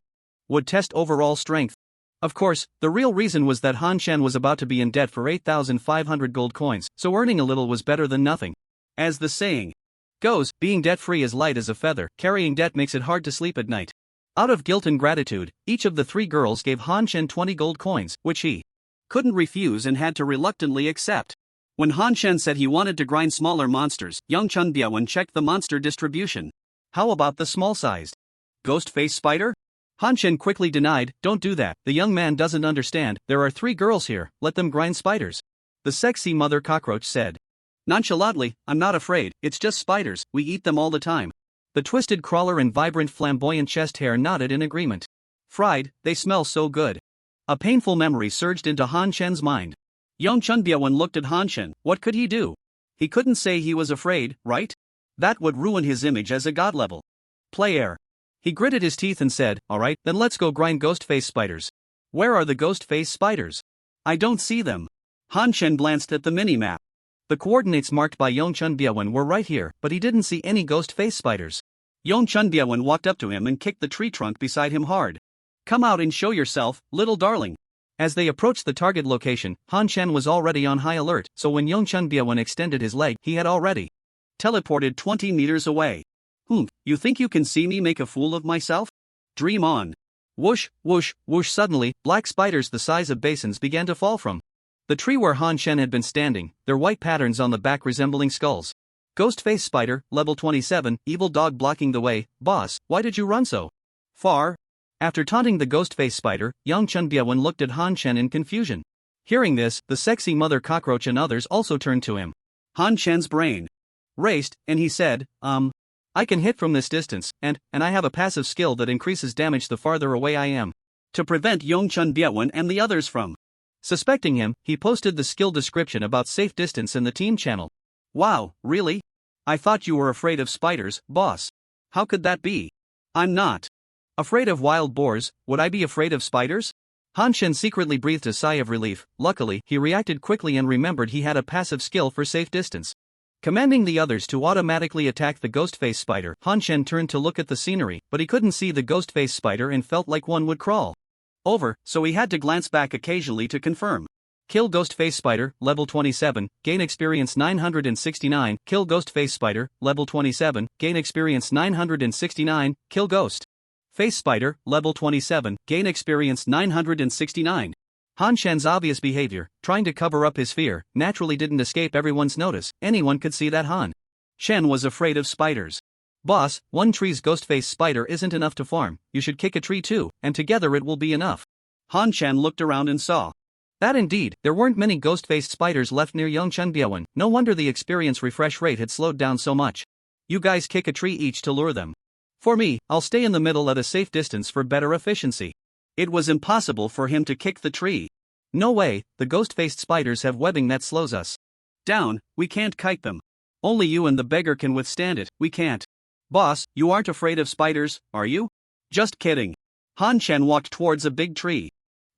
would test overall strength. Of course, the real reason was that Han Shen was about to be in debt for 8,500 gold coins, so earning a little was better than nothing. As the saying goes, being debt-free is light as a feather, carrying debt makes it hard to sleep at night. Out of guilt and gratitude, each of the three girls gave Han Shen 20 gold coins, which he couldn't refuse and had to reluctantly accept. When Han Shen said he wanted to grind smaller monsters, Yongchun Biawen checked the monster distribution. How about the small-sized ghost face spider? Han Shen quickly denied, don't do that, the young man doesn't understand, there are 3 girls here, let them grind spiders. The sexy mother cockroach said. Nonchalantly, I'm not afraid, it's just spiders, we eat them all the time. The twisted crawler and vibrant flamboyant chest hair nodded in agreement. Fried, they smell so good. A painful memory surged into Han Shen's mind. Yongchun Biawen looked at Han Shen, what could he do? He couldn't say he was afraid, right? That would ruin his image as a god-level player. He gritted his teeth and said, alright, then let's go grind ghost face spiders. Where are the ghost face spiders? I don't see them. Han Shen glanced at the mini-map. The coordinates marked by Yongchun Biawen were right here, but he didn't see any ghost face spiders. Yongchun Biawen walked up to him and kicked the tree trunk beside him hard. Come out and show yourself, little darling. As they approached the target location, Han Shen was already on high alert, so when Yongchun Biawen extended his leg, he had already teleported 20 meters away. You think you can see me make a fool of myself? Dream on. Whoosh, whoosh, whoosh. Suddenly, black spiders the size of basins began to fall from the tree where Han Shen had been standing, their white patterns on the back resembling skulls. Ghost face spider, level 27, evil dog blocking the way. Boss, why did you run so far? After taunting the ghost face spider, Yongchun Biawen looked at Han Shen in confusion. Hearing this, the sexy mother cockroach and others also turned to him. Han Shen's brain raced, and he said, I can hit from this distance, and I have a passive skill that increases damage the farther away I am. To prevent Yongchun Biawen and the others from suspecting him, he posted the skill description about safe distance in the team channel. Wow, really? I thought you were afraid of spiders, boss. How could that be? I'm not afraid of wild boars, would I be afraid of spiders? Han Shen secretly breathed a sigh of relief. Luckily, he reacted quickly and remembered he had a passive skill for safe distance. Commanding the others to automatically attack the ghost-faced spider, Han Shen turned to look at the scenery, but he couldn't see the ghost-faced spider and felt like one would crawl over, so he had to glance back occasionally to confirm. Kill ghost-faced spider, level 27, gain experience 969, kill ghost-faced spider, level 27, gain experience 969, kill ghost-faced spider, level 27, gain experience 969. Han Shen's obvious behavior, trying to cover up his fear, naturally didn't escape everyone's notice. Anyone could see that Han Shen was afraid of spiders. Boss, one tree's ghost-faced spider isn't enough to farm, you should kick a tree too, and together it will be enough. Han Shen looked around and saw that indeed, there weren't many ghost-faced spiders left near Yongchunbiawan. No wonder the experience refresh rate had slowed down so much. You guys kick a tree each to lure them. For me, I'll stay in the middle at a safe distance for better efficiency. It was impossible for him to kick the tree. No way, the ghost-faced spiders have webbing that slows us down, we can't kite them. Only you and the beggar can withstand it, we can't. Boss, you aren't afraid of spiders, are you? Just kidding. Han Shen walked towards a big tree.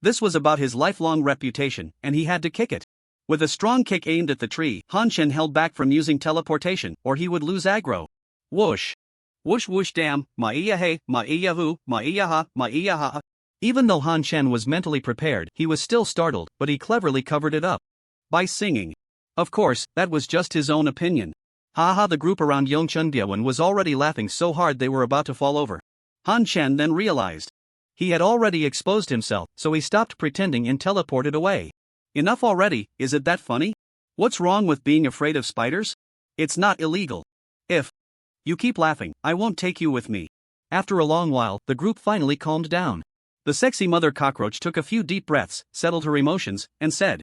This was about his lifelong reputation, and he had to kick it. With a strong kick aimed at the tree, Han Shen held back from using teleportation, or he would lose aggro. Whoosh. Whoosh whoosh damn, ma-iya hey, ma-iya hu, ma-iya ha, ma-iya ha. Even though Han Shen was mentally prepared, he was still startled, but he cleverly covered it up by singing. Of course, that was just his own opinion. Haha, the group around Yongchunbiawan was already laughing so hard they were about to fall over. Han Shen then realized he had already exposed himself, so he stopped pretending and teleported away. Enough already, is it that funny? What's wrong with being afraid of spiders? It's not illegal. If you keep laughing, I won't take you with me. After a long while, the group finally calmed down. The sexy mother cockroach took a few deep breaths, settled her emotions, and said,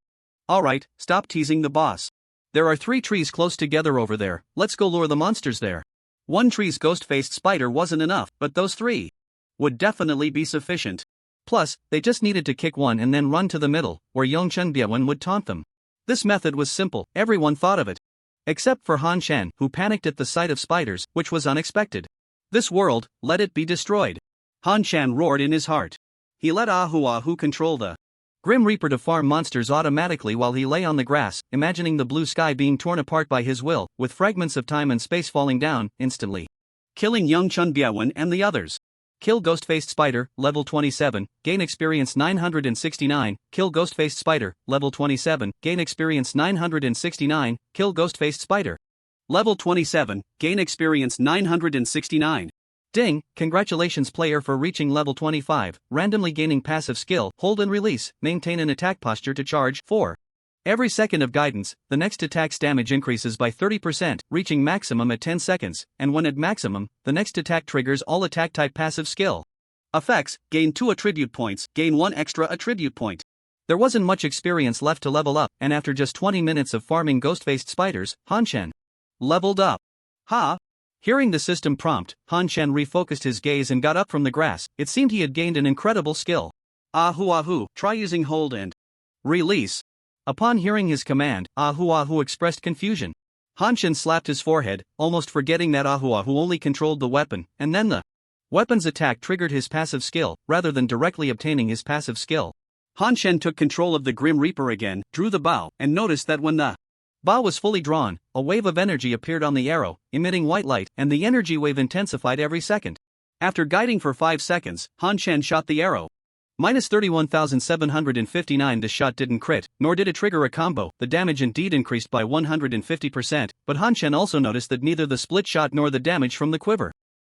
"Alright, stop teasing the boss. There are 3 trees close together over there, let's go lure the monsters there." One tree's ghost-faced spider wasn't enough, but those 3 would definitely be sufficient. Plus, they just needed to kick one and then run to the middle, where Yongchunbiawan would taunt them. This method was simple, everyone thought of it. Except for Han Shen, who panicked at the sight of spiders, which was unexpected. This world, let it be destroyed. Han Shen roared in his heart. He let Ahu control the Grim Reaper to farm monsters automatically while he lay on the grass, imagining the blue sky being torn apart by his will, with fragments of time and space falling down, instantly killing Yongchunbiawan and the others. Kill Ghost-Faced Spider, level 27, gain experience 969, kill Ghost-Faced Spider, level 27, gain experience 969, kill Ghost-Faced Spider. Level 27, gain experience 969. Ding, congratulations player for reaching level 25, randomly gaining passive skill, hold and release, maintain an attack posture to charge 4. Every second of guidance, the next attack's damage increases by 30%, reaching maximum at 10 seconds, and when at maximum, the next attack triggers all attack type passive skill. Effects, gain 2 attribute points, gain 1 extra attribute point. There wasn't much experience left to level up, and after just 20 minutes of farming ghost-faced spiders, Han Shen leveled up. Ha! Hearing the system prompt, Han Shen refocused his gaze and got up from the grass. It seemed he had gained an incredible skill. Ahu, try using hold and release. Upon hearing his command, Ahu expressed confusion. Han Shen slapped his forehead, almost forgetting that Ahu only controlled the weapon, and then the weapon's attack triggered his passive skill, rather than directly obtaining his passive skill. Han Shen took control of the Grim Reaper again, drew the bow, and noticed that when the bow was fully drawn, a wave of energy appeared on the arrow, emitting white light, and the energy wave intensified every second. After guiding for 5 seconds, Han Shen shot the arrow. Minus 31,759. The shot didn't crit, nor did it trigger a combo. The damage indeed increased by 150%, but Han Shen also noticed that neither the split shot nor the damage from the quiver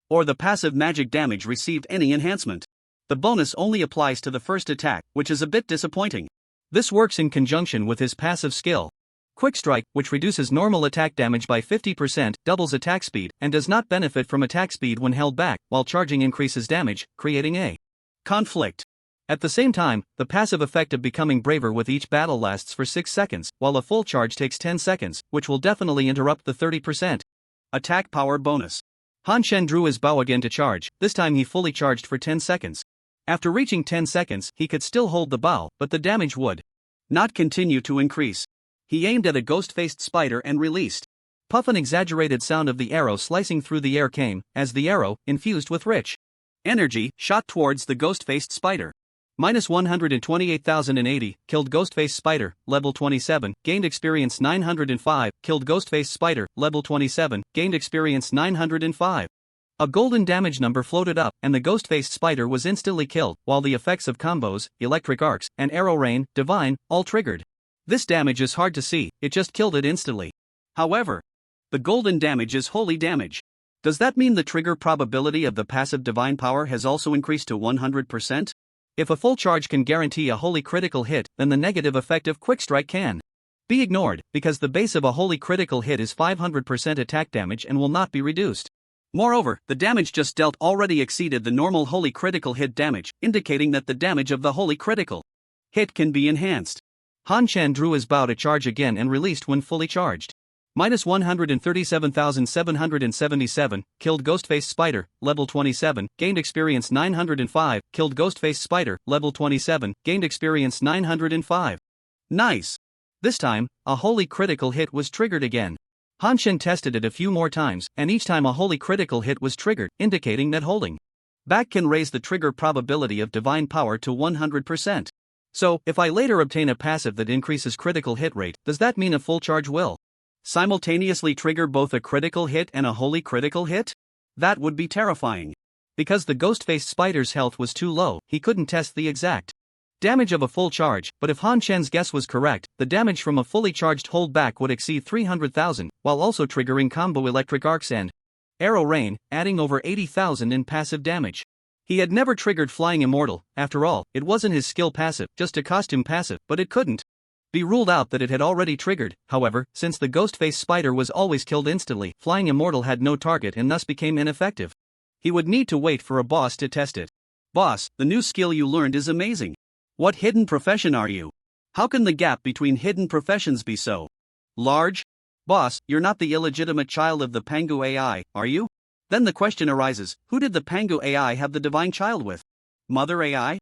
or the passive magic damage received any enhancement. The bonus only applies to the first attack, which is a bit disappointing. This works in conjunction with his passive skill Quick Strike, which reduces normal attack damage by 50%, doubles attack speed, and does not benefit from attack speed when held back, while charging increases damage, creating a conflict. At the same time, the passive effect of becoming braver with each battle lasts for 6 seconds, while a full charge takes 10 seconds, which will definitely interrupt the 30% attack power bonus. Han Shen drew his bow again to charge, this time he fully charged for 10 seconds. After reaching 10 seconds, he could still hold the bow, but the damage would not continue to increase. He aimed at a ghost-faced spider and released. Puff, an exaggerated sound of the arrow slicing through the air came, as the arrow, infused with rich energy, shot towards the ghost-faced spider. Minus 128,080, killed Ghostface Spider, level 27, gained experience 905, killed Ghostface Spider, level 27, gained experience 905. A golden damage number floated up, and the Ghostface Spider was instantly killed, while the effects of combos, electric arcs, and arrow rain, divine, all triggered. This damage is hard to see, it just killed it instantly. However, the golden damage is holy damage. Does that mean the trigger probability of the passive divine power has also increased to 100%? If a full charge can guarantee a holy critical hit, then the negative effect of quick strike can be ignored, because the base of a holy critical hit is 500% attack damage and will not be reduced. Moreover, the damage just dealt already exceeded the normal holy critical hit damage, indicating that the damage of the holy critical hit can be enhanced. Han Chen drew his bow to charge again and released when fully charged. Minus 137,777, killed Ghostface Spider, level 27, gained experience 905, killed Ghostface Spider, level 27, gained experience 905. Nice! This time, a holy critical hit was triggered again. Han Chen tested it a few more times, and each time a holy critical hit was triggered, indicating that holding back can raise the trigger probability of divine power to 100%. So, if I later obtain a passive that increases critical hit rate, does that mean a full charge will simultaneously trigger both a critical hit and a holy critical hit? That would be terrifying. Because the Ghostface Spider's health was too low, he couldn't test the exact damage of a full charge, but if Han Chen's guess was correct, the damage from a fully charged holdback would exceed 300,000, while also triggering combo electric arcs and arrow rain, adding over 80,000 in passive damage. He had never triggered Flying Immortal, after all, it wasn't his skill passive, just a costume passive, but it couldn't be ruled out that it had already triggered. However, since the Ghostface Spider was always killed instantly, Flying Immortal had no target and thus became ineffective. He would need to wait for a boss to test it. Boss, the new skill you learned is amazing. What hidden profession are you? How can the gap between hidden professions be so large? Boss, you're not the illegitimate child of the Pangu AI, are you? Then the question arises, who did the Pangu AI have the divine child with? Mother AI?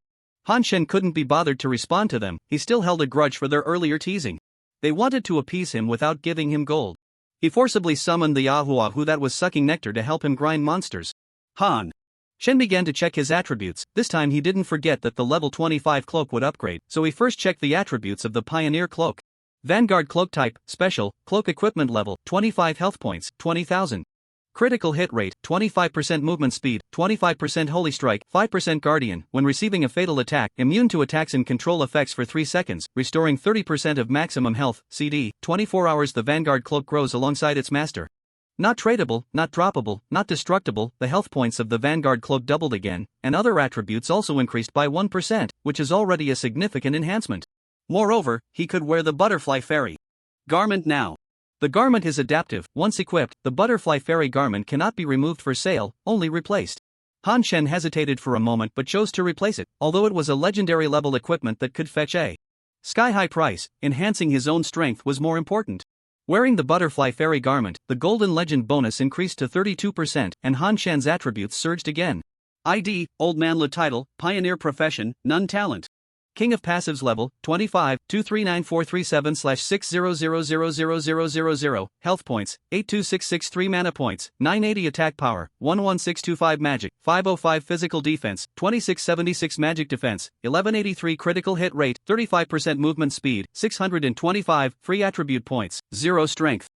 Han Chen couldn't be bothered to respond to them, he still held a grudge for their earlier teasing. They wanted to appease him without giving him gold. He forcibly summoned the Ahuahu that was sucking nectar to help him grind monsters. Han Chen began to check his attributes. This time he didn't forget that the level 25 cloak would upgrade, so he first checked the attributes of the Pioneer cloak. Vanguard cloak type, special, cloak equipment level, 25 health points, 20,000. Critical hit rate, 25% movement speed, 25% holy strike, 5% guardian. When receiving a fatal attack, immune to attacks and control effects for 3 seconds, restoring 30% of maximum health, CD, 24 hours. The Vanguard cloak grows alongside its master. Not tradable, not droppable, not destructible. The health points of the Vanguard cloak doubled again, and other attributes also increased by 1%, which is already a significant enhancement. Moreover, he could wear the Butterfly Fairy garment now. The garment is adaptive. Once equipped, the Butterfly Fairy garment cannot be removed for sale, only replaced. Han Chen hesitated for a moment but chose to replace it, although it was a legendary level equipment that could fetch a sky-high price. Enhancing his own strength was more important. Wearing the Butterfly Fairy garment, the Golden Legend bonus increased to 32%, and Han Chen's attributes surged again. ID, Old Man Le Title, Pioneer Profession, None Talent. King of Passives level, 25, 239437/600000000. Health points, 82663 mana points, 980 attack power, 11625 magic, 505 physical defense, 2676 magic defense, 1183 critical hit rate, 35% movement speed, 625 free attribute points, 0 strength.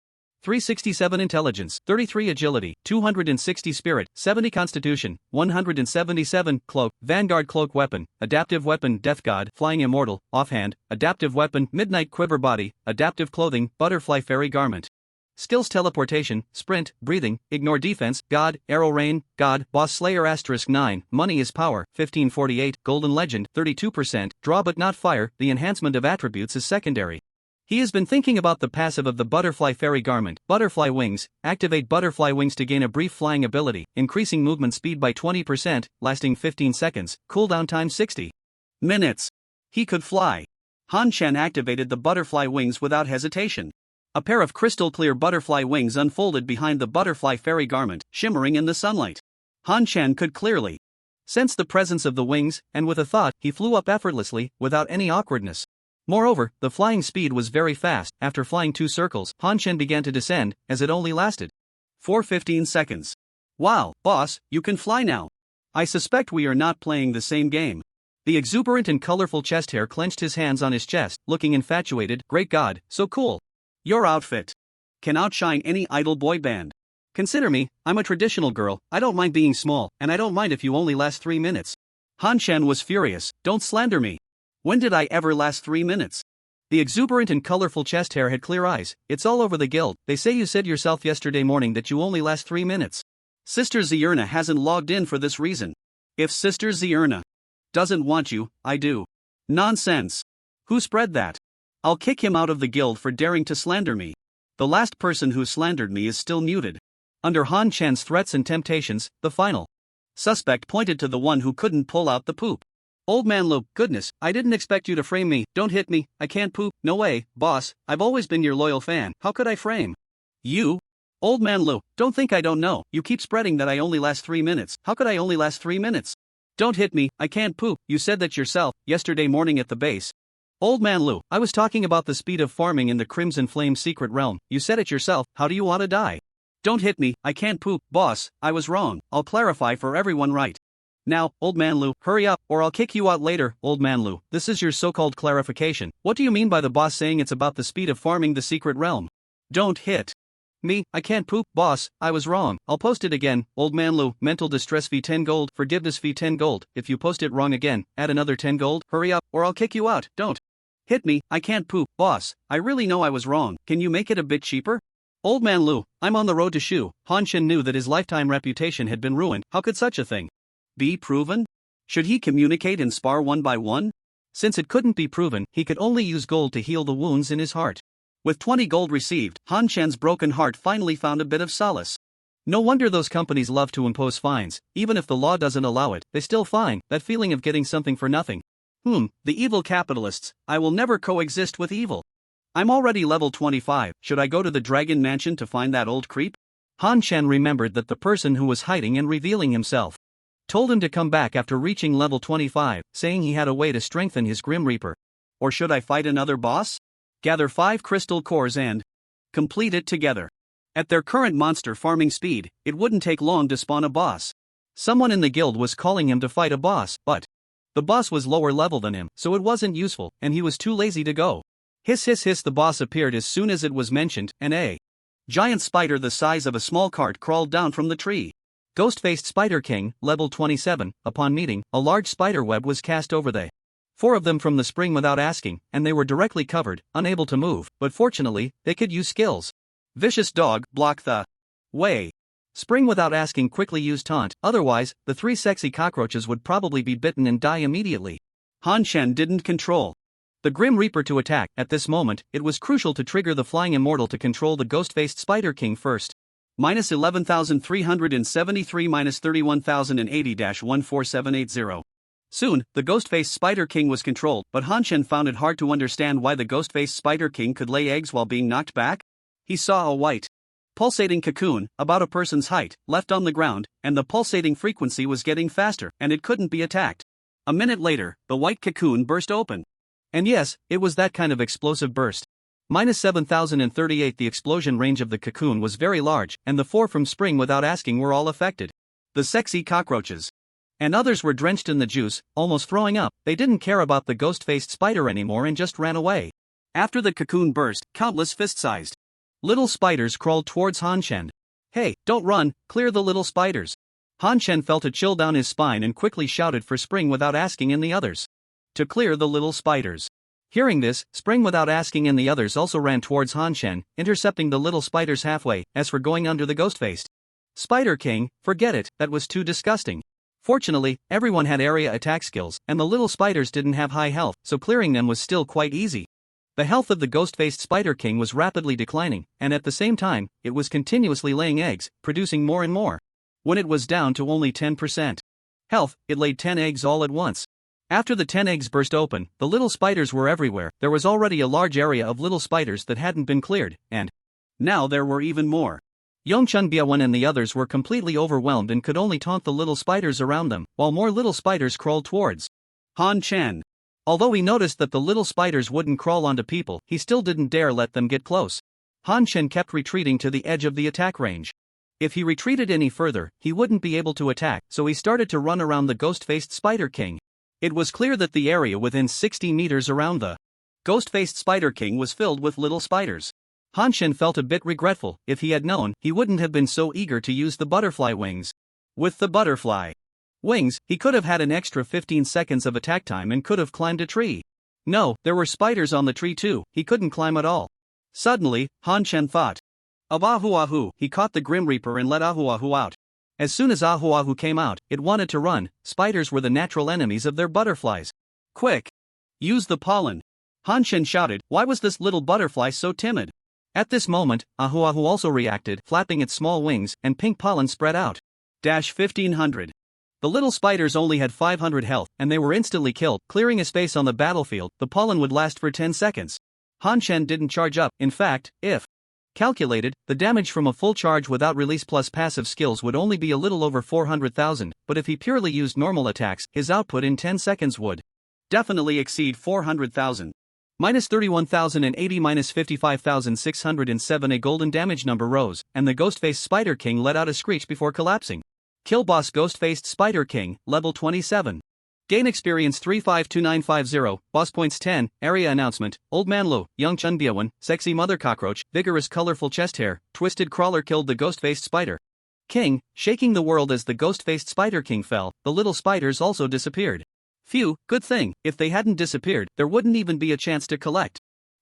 367 intelligence, 33 agility, 260 spirit, 70 constitution, 177 cloak, Vanguard cloak weapon, adaptive weapon Death God, Flying Immortal, offhand, adaptive weapon Midnight quiver body, adaptive clothing Butterfly Fairy garment. Skills teleportation, sprint, breathing, ignore defense, God, arrow rain, God, boss slayer *9, money is power, 1548, golden legend, 32%, draw but not fire. The enhancement of attributes is secondary. He has been thinking about the passive of the Butterfly Fairy garment, Butterfly Wings. Activate Butterfly Wings to gain a brief flying ability, increasing movement speed by 20%, lasting 15 seconds, cooldown time 60 minutes. He could fly. Han Chen activated the Butterfly Wings without hesitation. A pair of crystal clear butterfly wings unfolded behind the Butterfly Fairy garment, shimmering in the sunlight. Han Chen could clearly sense the presence of the wings, and with a thought, he flew up effortlessly, without any awkwardness. Moreover, the flying speed was very fast. After flying 2 circles, Han Chen began to descend, as it only lasted for 15 seconds. Wow, boss, you can fly now. I suspect we are not playing the same game. The exuberant and colorful chest hair clenched his hands on his chest, looking infatuated. Great God, so cool. Your outfit can outshine any idol boy band. Consider me, I'm a traditional girl, I don't mind being small, and I don't mind if you only last 3 minutes. Han Chen was furious. Don't slander me. When did I ever last 3 minutes? The exuberant and colorful chest hair had clear eyes. It's all over the guild. They say you said yourself yesterday morning that you only last 3 minutes. Sister Zierna hasn't logged in for this reason. If Sister Zierna doesn't want you, I do. Nonsense. Who spread that? I'll kick him out of the guild for daring to slander me. The last person who slandered me is still muted. Under Han Chen's threats and temptations, the final suspect pointed to the one who couldn't pull out the poop. Old man Lu, goodness, I didn't expect you to frame me. Don't hit me, I can't poop. No way, boss, I've always been your loyal fan. How could I frame you? Old man Lu, don't think I don't know. You keep spreading that I only last 3 minutes. How could I only last 3 minutes? Don't hit me, I can't poop. You said that yourself, yesterday morning at the base. Old man Lu, I was talking about the speed of farming in the Crimson Flame secret realm. You said it yourself. How do you want to die? Don't hit me, I can't poop. Boss, I was wrong. I'll clarify for everyone right now. Old man Lu, hurry up, or I'll kick you out later. Old man Lu, this is your so-called clarification. What do you mean by the boss saying it's about the speed of farming the secret realm? Don't hit me, I can't poop. Boss, I was wrong. I'll post it again. Old man Lu, mental distress fee 10 gold, forgiveness fee 10 gold. If you post it wrong again, add another 10 gold. Hurry up, or I'll kick you out. Don't hit me, I can't poop. Boss, I really know I was wrong. Can you make it a bit cheaper? Old man Lu, I'm on the road to Shu. Han Chen knew that his lifetime reputation had been ruined. How could such a thing be proven? Should he communicate and spar one by one? Since it couldn't be proven, he could only use gold to heal the wounds in his heart. With 20 gold received, Han Chen's broken heart finally found a bit of solace. No wonder those companies love to impose fines. Even if the law doesn't allow it, they still fine. That feeling of getting something for nothing. The evil capitalists. I will never coexist with evil. I'm already level 25, should I go to the Dragon Mansion to find that old creep? Han Chen remembered that the person who was hiding and revealing himself told him to come back after reaching level 25, saying he had a way to strengthen his Grim Reaper. Or should I fight another boss? Gather 5 crystal cores and complete it together. At their current monster farming speed, it wouldn't take long to spawn a boss. Someone in the guild was calling him to fight a boss, but the boss was lower level than him, so it wasn't useful, and he was too lazy to go. Hiss hiss hiss, the boss appeared as soon as it was mentioned, and a giant spider the size of a small cart crawled down from the tree. Ghost-faced Spider King, level 27, upon meeting, a large spider web was cast over they. 4 of them from the spring without asking, and they were directly covered, unable to move, but fortunately, they could use skills. Vicious dog, block the way. Spring without asking quickly used taunt, otherwise, the 3 sexy cockroaches would probably be bitten and die immediately. Han Chen didn't control the Grim Reaper to attack. At this moment, it was crucial to trigger the Flying Immortal to control the ghost-faced Spider King first. Minus 11,373 minus 31,080-14780. Soon, the ghost-faced Spider King was controlled, but Han Chen found it hard to understand why the ghost-faced Spider King could lay eggs while being knocked back. He saw a white, pulsating cocoon, about a person's height, left on the ground, and the pulsating frequency was getting faster, and it couldn't be attacked. A minute later, the white cocoon burst open. And yes, it was that kind of explosive burst. Minus 7,038. The explosion range of the cocoon was very large, and the 4 from spring without asking were all affected. The sexy cockroaches and others were drenched in the juice, almost throwing up. They didn't care about the ghost-faced spider anymore and just ran away. After the cocoon burst, countless fist-sized little spiders crawled towards Han Chen. Hey, don't run, clear the little spiders. Han Chen felt a chill down his spine and quickly shouted for Spring without asking and the others to clear the little spiders. Hearing this, Spring without asking and the others also ran towards Han Chen, intercepting the little spiders halfway. As for going under the ghost-faced Spider King, forget it, that was too disgusting. Fortunately, everyone had area attack skills, and the little spiders didn't have high health, so clearing them was still quite easy. The health of the ghost-faced Spider King was rapidly declining, and at the same time, it was continuously laying eggs, producing more and more. When it was down to only 10% health, it laid 10 eggs all at once. After the 10 eggs burst open, the little spiders were everywhere. There was already a large area of little spiders that hadn't been cleared, and now there were even more. Yongchun Biawan and the others were completely overwhelmed and could only taunt the little spiders around them, while more little spiders crawled towards Han Chen. Although he noticed that the little spiders wouldn't crawl onto people, he still didn't dare let them get close. Han Chen kept retreating to the edge of the attack range. If he retreated any further, he wouldn't be able to attack, so he started to run around the ghost-faced Spider King. It was clear that the area within 60 meters around the ghost-faced Spider King was filled with little spiders. Han Shen felt a bit regretful. If he had known, he wouldn't have been so eager to use the butterfly wings. With the butterfly wings, he could have had an extra 15 seconds of attack time and could have climbed a tree. No, there were spiders on the tree too, he couldn't climb at all. Suddenly, Han Shen thought of Ahu Ahu. He caught the Grim Reaper and let Ahu Ahu out. As soon as Ahu Ahu came out, it wanted to run. Spiders were the natural enemies of their butterflies. Quick! Use the pollen! Han Shen shouted. Why was this little butterfly so timid? At this moment, Ahu Ahu also reacted, flapping its small wings, and pink pollen spread out. 1500. The little spiders only had 500 health, and they were instantly killed. Clearing a space on the battlefield, the pollen would last for 10 seconds. Han Shen didn't charge up. In fact, if calculated, the damage from a full charge without release plus passive skills would only be a little over 400,000, but if he purely used normal attacks, his output in 10 seconds would definitely exceed 400,000. Minus 31,080 minus 55,607. A golden damage number rose, and the ghost-faced Spider King let out a screech before collapsing. Kill boss ghost-faced Spider King, level 27. Gain experience 352950, boss points 10, area announcement, Old Man Lo, Young Chun Biawan, Sexy Mother Cockroach, vigorous colorful chest hair, Twisted Crawler killed the ghost-faced Spider King, shaking the world as the ghost-faced Spider King fell. The little spiders also disappeared. Phew, good thing, if they hadn't disappeared, there wouldn't even be a chance to collect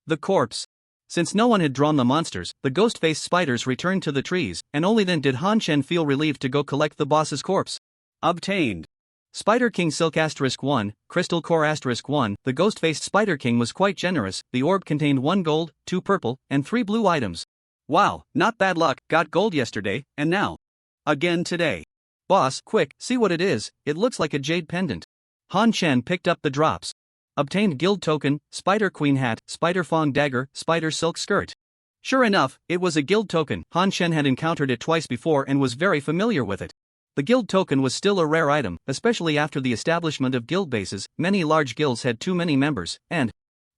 the corpse. Since no one had drawn the monsters, the ghost-faced spiders returned to the trees, and only then did Han Shen feel relieved to go collect the boss's corpse. Obtained. Spider King Silk *1, Crystal Core *1. The ghost-faced Spider King was quite generous. The orb contained 1 gold, 2 purple, and 3 blue items. Wow, not bad luck. Got gold yesterday, and now again today. Boss, quick, see what it is. It looks like a jade pendant. Han Shen picked up the drops. Obtained guild token, Spider Queen hat, Spider Fong dagger, Spider silk skirt. Sure enough, it was a guild token. Han Shen had encountered it twice before and was very familiar with it. The guild token was still a rare item, especially after the establishment of guild bases. Many large guilds had too many members, and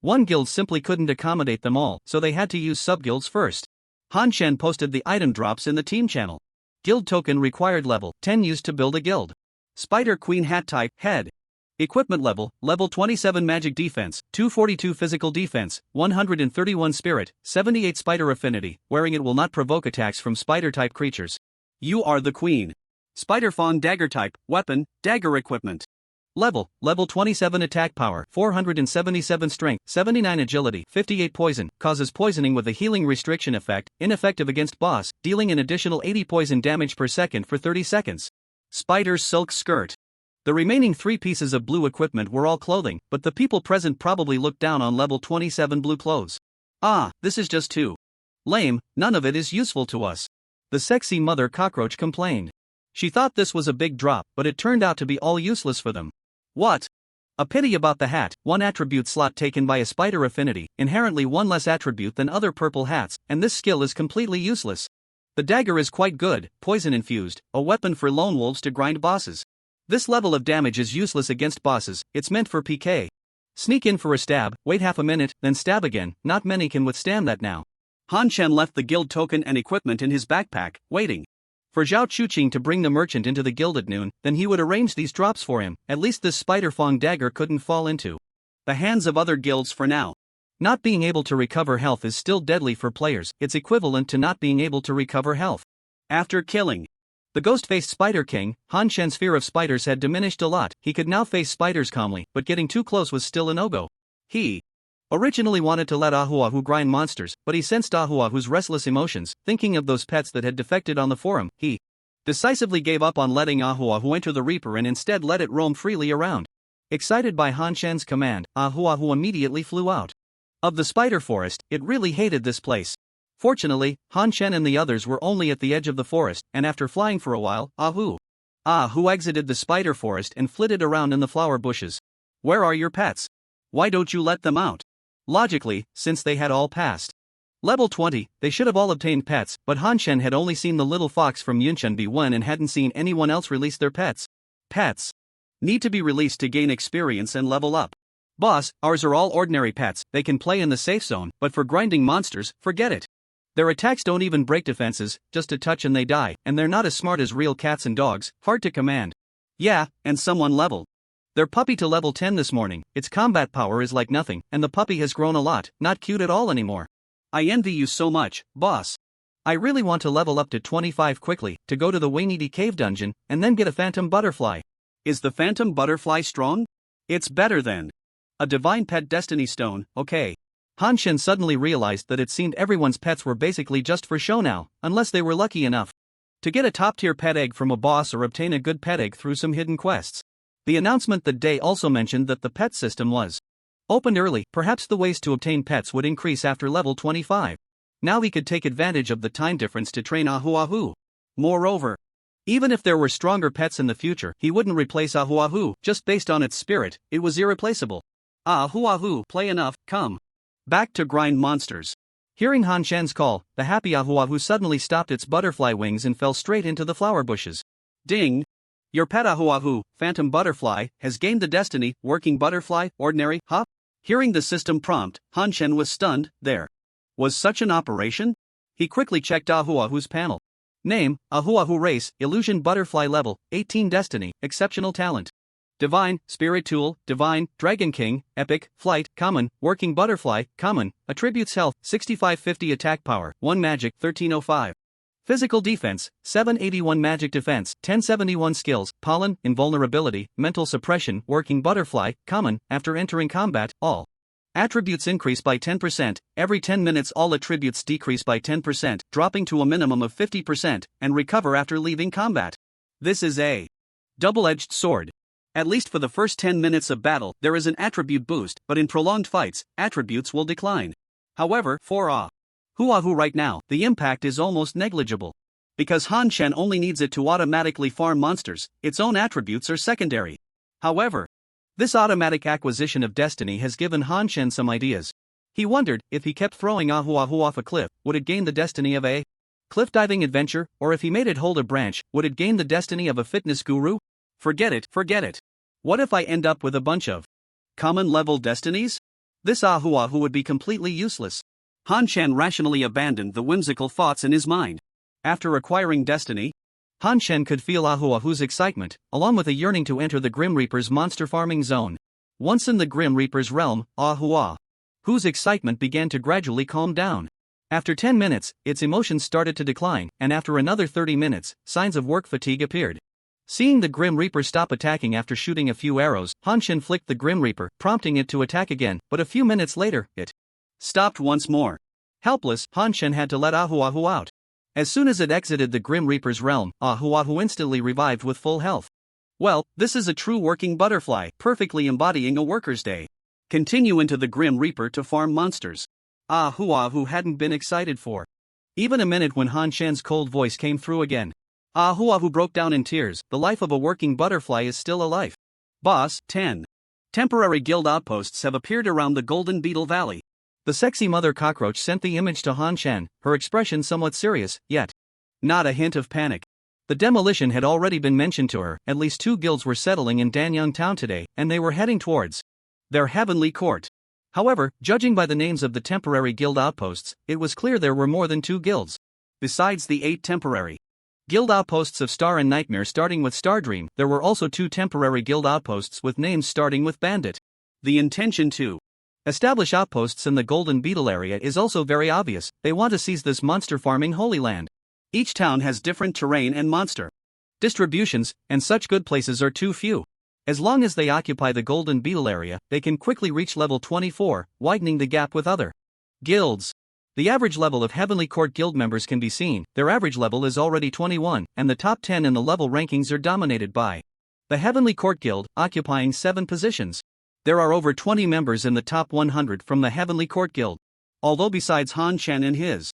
one guild simply couldn't accommodate them all, so they had to use subguilds first. Han Shen posted the item drops in the team channel. Guild token required level 10 used to build a guild. Spider Queen hat type, head. Equipment level 27 magic defense, 242 physical defense, 131 spirit, 78 spider affinity. Wearing it will not provoke attacks from spider-type creatures. You are the queen. Spider Fawn dagger type, weapon, dagger equipment. Level 27 attack power, 477 strength, 79 agility, 58 poison, causes poisoning with a healing restriction effect, ineffective against boss, dealing an additional 80 poison damage per second for 30 seconds. Spider silk skirt. The remaining 3 pieces of blue equipment were all clothing, but the people present probably looked down on level 27 blue clothes. Ah, this is just too lame, none of it is useful to us. The sexy mother cockroach complained. She thought this was a big drop, but it turned out to be all useless for them. What? A pity about the hat, 1 attribute slot taken by a spider affinity, inherently 1 less attribute than other purple hats, and this skill is completely useless. The dagger is quite good, poison infused, a weapon for lone wolves to grind bosses. This level of damage is useless against bosses, it's meant for PK. Sneak in for a stab, wait half a minute, then stab again, not many can withstand that now. Han Shen left the guild token and equipment in his backpack, waiting for Zhao Chuqing to bring the merchant into the guild at noon, then he would arrange these drops for him. At least this Spider Fong dagger couldn't fall into the hands of other guilds for now. Not being able to recover health is still deadly for players, it's equivalent to not being able to recover health after killing the ghost-faced Spider King. Han Shen's fear of spiders had diminished a lot. He could now face spiders calmly, but getting too close was still a no-go. He originally wanted to let Ahu Ahu grind monsters, but he sensed Ahu Ahu's restless emotions. Thinking of those pets that had defected on the forum, he decisively gave up on letting Ahu Ahu enter the Reaper and instead let it roam freely around. Excited by Han Shen's command, Ahu Ahu immediately flew out of the spider forest. It really hated this place. Fortunately, Han Shen and the others were only at the edge of the forest, and after flying for a while, Ahu exited the spider forest and flitted around in the flower bushes. Where are your pets? Why don't you let them out? Logically, since they had all passed level 20, they should have all obtained pets, but Han Shen had only seen the little fox from Yunchen B1 and hadn't seen anyone else release their pets. Pets need to be released to gain experience and level up. Boss, ours are all ordinary pets, they can play in the safe zone, but for grinding monsters, forget it. Their attacks don't even break defenses, just a touch and they die, and they're not as smart as real cats and dogs, hard to command. Yeah, and someone level Their puppy to level 10 this morning, its combat power is like nothing, and the puppy has grown a lot, not cute at all anymore. I envy you so much, boss. I really want to level up to 25 quickly, to go to the Wayneedy Cave dungeon, and then get a phantom butterfly. Is the phantom butterfly strong? It's better than a divine pet destiny stone, okay. Hanshin suddenly realized that it seemed everyone's pets were basically just for show now, unless they were lucky enough to get a top-tier pet egg from a boss or obtain a good pet egg through some hidden quests. The announcement that day also mentioned that the pet system was opened early, perhaps the ways to obtain pets would increase after level 25. Now he could take advantage of the time difference to train Ahu Ahu. Moreover, even if there were stronger pets in the future, he wouldn't replace Ahu Ahu, just based on its spirit, it was irreplaceable. Ahu Ahu, play enough, come back to grind monsters. Hearing Han Shen's call, the happy Ahu Ahu suddenly stopped its butterfly wings and fell straight into the flower bushes. Ding! Your pet Ahu Ahu, Phantom Butterfly, has gained the destiny, Working Butterfly, Ordinary, huh? Hearing the system prompt, Han Shen was stunned. There was such an operation? He quickly checked Ahu Ahu's panel. Name, Ahu Ahu Race, Illusion Butterfly Level, 18 Destiny, Exceptional Talent. Divine, Spirit Tool, Divine, Dragon King, Epic, Flight, Common, Working Butterfly, Common, Attributes Health, 6550 Attack Power, 1 Magic, 1305. Physical Defense, 781 Magic Defense, 1071 Skills, Pollen, Invulnerability, Mental Suppression, Working Butterfly, Common, after entering combat, all attributes increase by 10%, every 10 minutes all attributes decrease by 10%, dropping to a minimum of 50%, and recover after leaving combat. This is a double-edged sword. At least for the first 10 minutes of battle, there is an attribute boost, but in prolonged fights, attributes will decline. However, for Ahu Ahu right now, the impact is almost negligible. Because Han Shen only needs it to automatically farm monsters, its own attributes are secondary. However, this automatic acquisition of destiny has given Han Shen some ideas. He wondered, if he kept throwing Ahu Ahu off a cliff, would it gain the destiny of a cliff diving adventure, or if he made it hold a branch, would it gain the destiny of a fitness guru? Forget it. What if I end up with a bunch of common level destinies? This Ahu Ahu would be completely useless. Han Shen rationally abandoned the whimsical thoughts in his mind. After acquiring destiny, Han Shen could feel Ahu Ahu's excitement, along with a yearning to enter the Grim Reaper's monster farming zone. Once in the Grim Reaper's realm, Ahu Ahu's excitement began to gradually calm down. After 10 minutes, its emotions started to decline, and after another 30 minutes, signs of work fatigue appeared. Seeing the Grim Reaper stop attacking after shooting a few arrows, Han Shen flicked the Grim Reaper, prompting it to attack again, but a few minutes later, it stopped once more. Helpless, Han Shen had to let Ahu Ahu out. As soon as it exited the Grim Reaper's realm, Ahu Ahu instantly revived with full health. Well, this is a true working butterfly, perfectly embodying a worker's day. Continue into the Grim Reaper to farm monsters. Ahu Ahu hadn't been excited for even a minute when Han Shen's cold voice came through again. Ahu Ahu broke down in tears. The life of a working butterfly is still a life. Boss, 10 temporary guild outposts have appeared around the Golden Beetle Valley. The sexy mother cockroach sent the image to Han Shen, her expression somewhat serious, yet not a hint of panic. The demolition had already been mentioned to her. At least 2 guilds were settling in Danyang town today, and they were heading towards their heavenly court. However, judging by the names of the temporary guild outposts, it was clear there were more than 2 guilds. Besides the 8 temporary guild outposts of Star and Nightmare starting with Stardream, there were also 2 temporary guild outposts with names starting with Bandit. The intention to establish outposts in the Golden Beetle area is also very obvious. They want to seize this monster farming holy land. Each town has different terrain and monster distributions, and such good places are too few. As long as they occupy the Golden Beetle area, they can quickly reach level 24, widening the gap with other guilds. The average level of Heavenly Court guild members can be seen. Their average level is already 21, and the top 10 in the level rankings are dominated by the Heavenly Court Guild, occupying 7 positions. There are over 20 members in the top 100 from the Heavenly Court Guild. Although besides Han Shen and his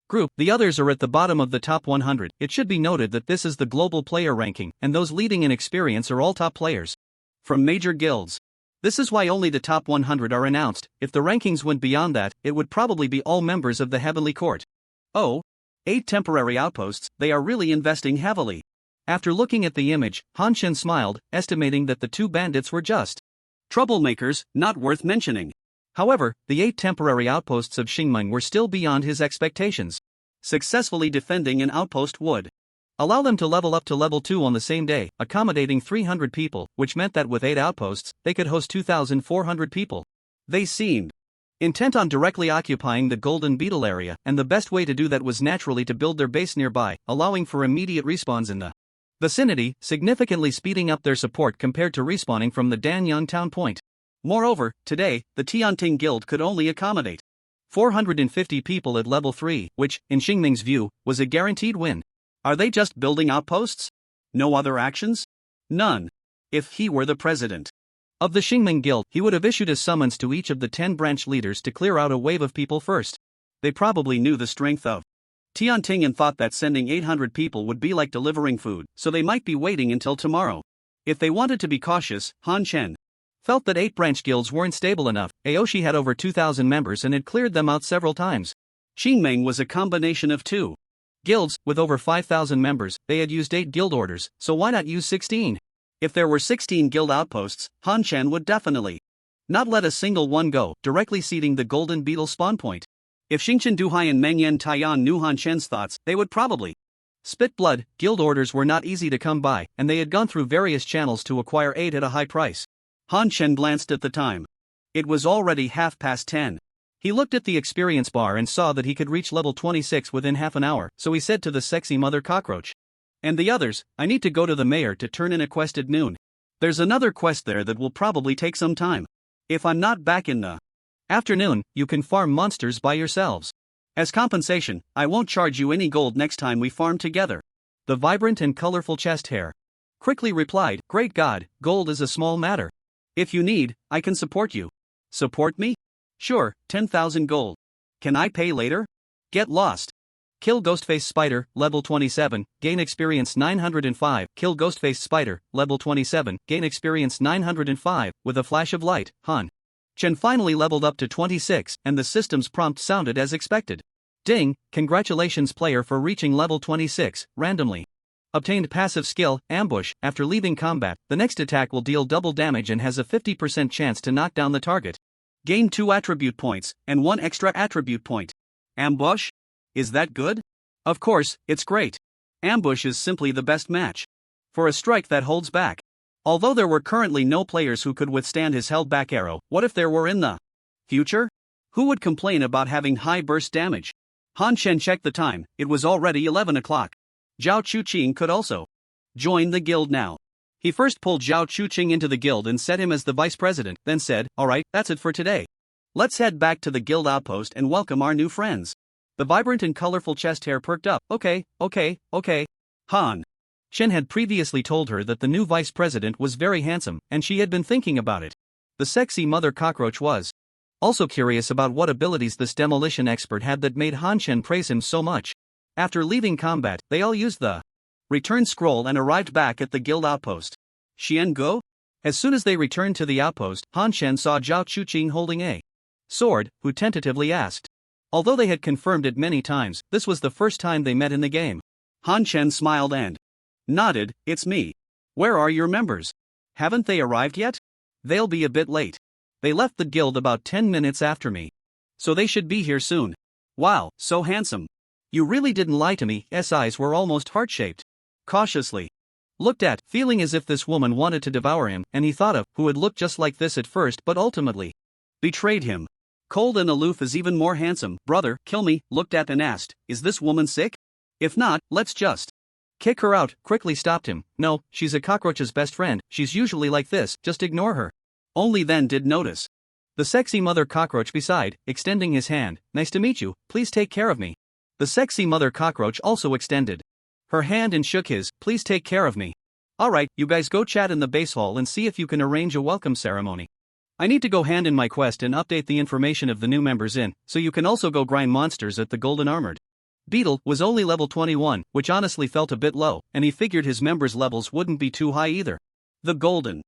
group, the others are at the bottom of the top 100, it should be noted that this is the global player ranking, and those leading in experience are all top players from major guilds. This is why only the top 100 are announced. If the rankings went beyond that, it would probably be all members of the Heavenly Court. Oh, 8 temporary outposts, they are really investing heavily. After looking at the image, Han Shen smiled, estimating that the 2 bandits were just troublemakers, not worth mentioning. However, the 8 temporary outposts of Xingmeng were still beyond his expectations. Successfully defending an outpost would Allow them to level up to level 2 on the same day, accommodating 300 people, which meant that with 8 outposts, they could host 2,400 people. They seemed intent on directly occupying the Golden Beetle area, and the best way to do that was naturally to build their base nearby, allowing for immediate respawns in the vicinity, significantly speeding up their support compared to respawning from the Danyang town point. Moreover, today, the Tianting Guild could only accommodate 450 people at level 3, which, in Xingming's view, was a guaranteed win. Are they just building outposts? No other actions? None. If he were the president of the Xingming Guild, he would have issued a summons to each of the 10 branch leaders to clear out a wave of people first. They probably knew the strength of Tianting and thought that sending 800 people would be like delivering food, so they might be waiting until tomorrow. If they wanted to be cautious, Han Chen felt that 8 branch guilds weren't stable enough. Aoshi had over 2,000 members and had cleared them out several times. Xingming was a combination of 2 guilds, with over 5,000 members. They had used 8 guild orders, so why not use 16? If there were 16 guild outposts, Han Chen would definitely not let a single one go, directly seeding the Golden Beetle spawn point. If Xingchen Duhai and Mengyan Taiyan knew Han Chen's thoughts, they would probably spit blood. Guild orders were not easy to come by, and they had gone through various channels to acquire 8 at a high price. Han Chen glanced at the time. It was already 10:30. He looked at the experience bar and saw that he could reach level 26 within half an hour, so he said to the sexy mother cockroach and the others, I need to go to the mayor to turn in a quest at noon. There's another quest there that will probably take some time. If I'm not back in the afternoon, you can farm monsters by yourselves. As compensation, I won't charge you any gold next time we farm together. The vibrant and colorful chest hair quickly replied, Great God, gold is a small matter. If you need, I can support you. Support me? Sure, 10,000 gold. Can I pay later? Get lost. Kill Ghostface Spider, level 27, gain experience 905. Kill Ghostface Spider, level 27, gain experience 905. With a flash of light, Han Chen finally leveled up to 26, and the system's prompt sounded as expected. Ding, congratulations player for reaching level 26, randomly. Obtained passive skill, Ambush. After leaving combat, the next attack will deal double damage and has a 50% chance to knock down the target. Gain 2 attribute points, and 1 extra attribute point. Ambush? Is that good? Of course, it's great. Ambush is simply the best match for a strike that holds back. Although there were currently no players who could withstand his held back arrow, what if there were in the future? Who would complain about having high burst damage? Han Chen checked the time, it was already 11 o'clock. Zhao Chuqing could also join the guild now. He first pulled Zhao Chuqing into the guild and set him as the vice president, then said, Alright, that's it for today. Let's head back to the guild outpost and welcome our new friends. The vibrant and colorful chest hair perked up. Okay. Han Chen had previously told her that the new vice president was very handsome, and she had been thinking about it. The sexy mother cockroach was also curious about what abilities this demolition expert had that made Han Chen praise him so much. After leaving combat, they all used the return scroll and arrived back at the guild outpost. Xian Go? As soon as they returned to the outpost, Han Chen saw Zhao Chuqing holding a sword, who tentatively asked. Although they had confirmed it many times, this was the first time they met in the game. Han Chen smiled and nodded, It's me. Where are your members? Haven't they arrived yet? They'll be a bit late. They left the guild about 10 minutes after me. So they should be here soon. Wow, so handsome. You really didn't lie to me. His eyes were almost heart-shaped. Cautiously looked at, feeling as if this woman wanted to devour him, and he thought of who had looked just like this at first but ultimately betrayed him. Cold and aloof is even more handsome. Brother, kill me, looked at and asked, Is this woman sick? If not, let's just kick her out. Quickly stopped him. No, she's a cockroach's best friend, she's usually like this, just ignore her. Only then did notice the sexy mother cockroach beside, extending his hand. Nice to meet you, please take care of me. The sexy mother cockroach also extended her hand and shook his, please take care of me. Alright, you guys go chat in the base hall and see if you can arrange a welcome ceremony. I need to go hand in my quest and update the information of the new members in, so you can also go grind monsters at the Golden Armored Beetle. Was only level 21, which honestly felt a bit low, and he figured his members' levels wouldn't be too high either. The Golden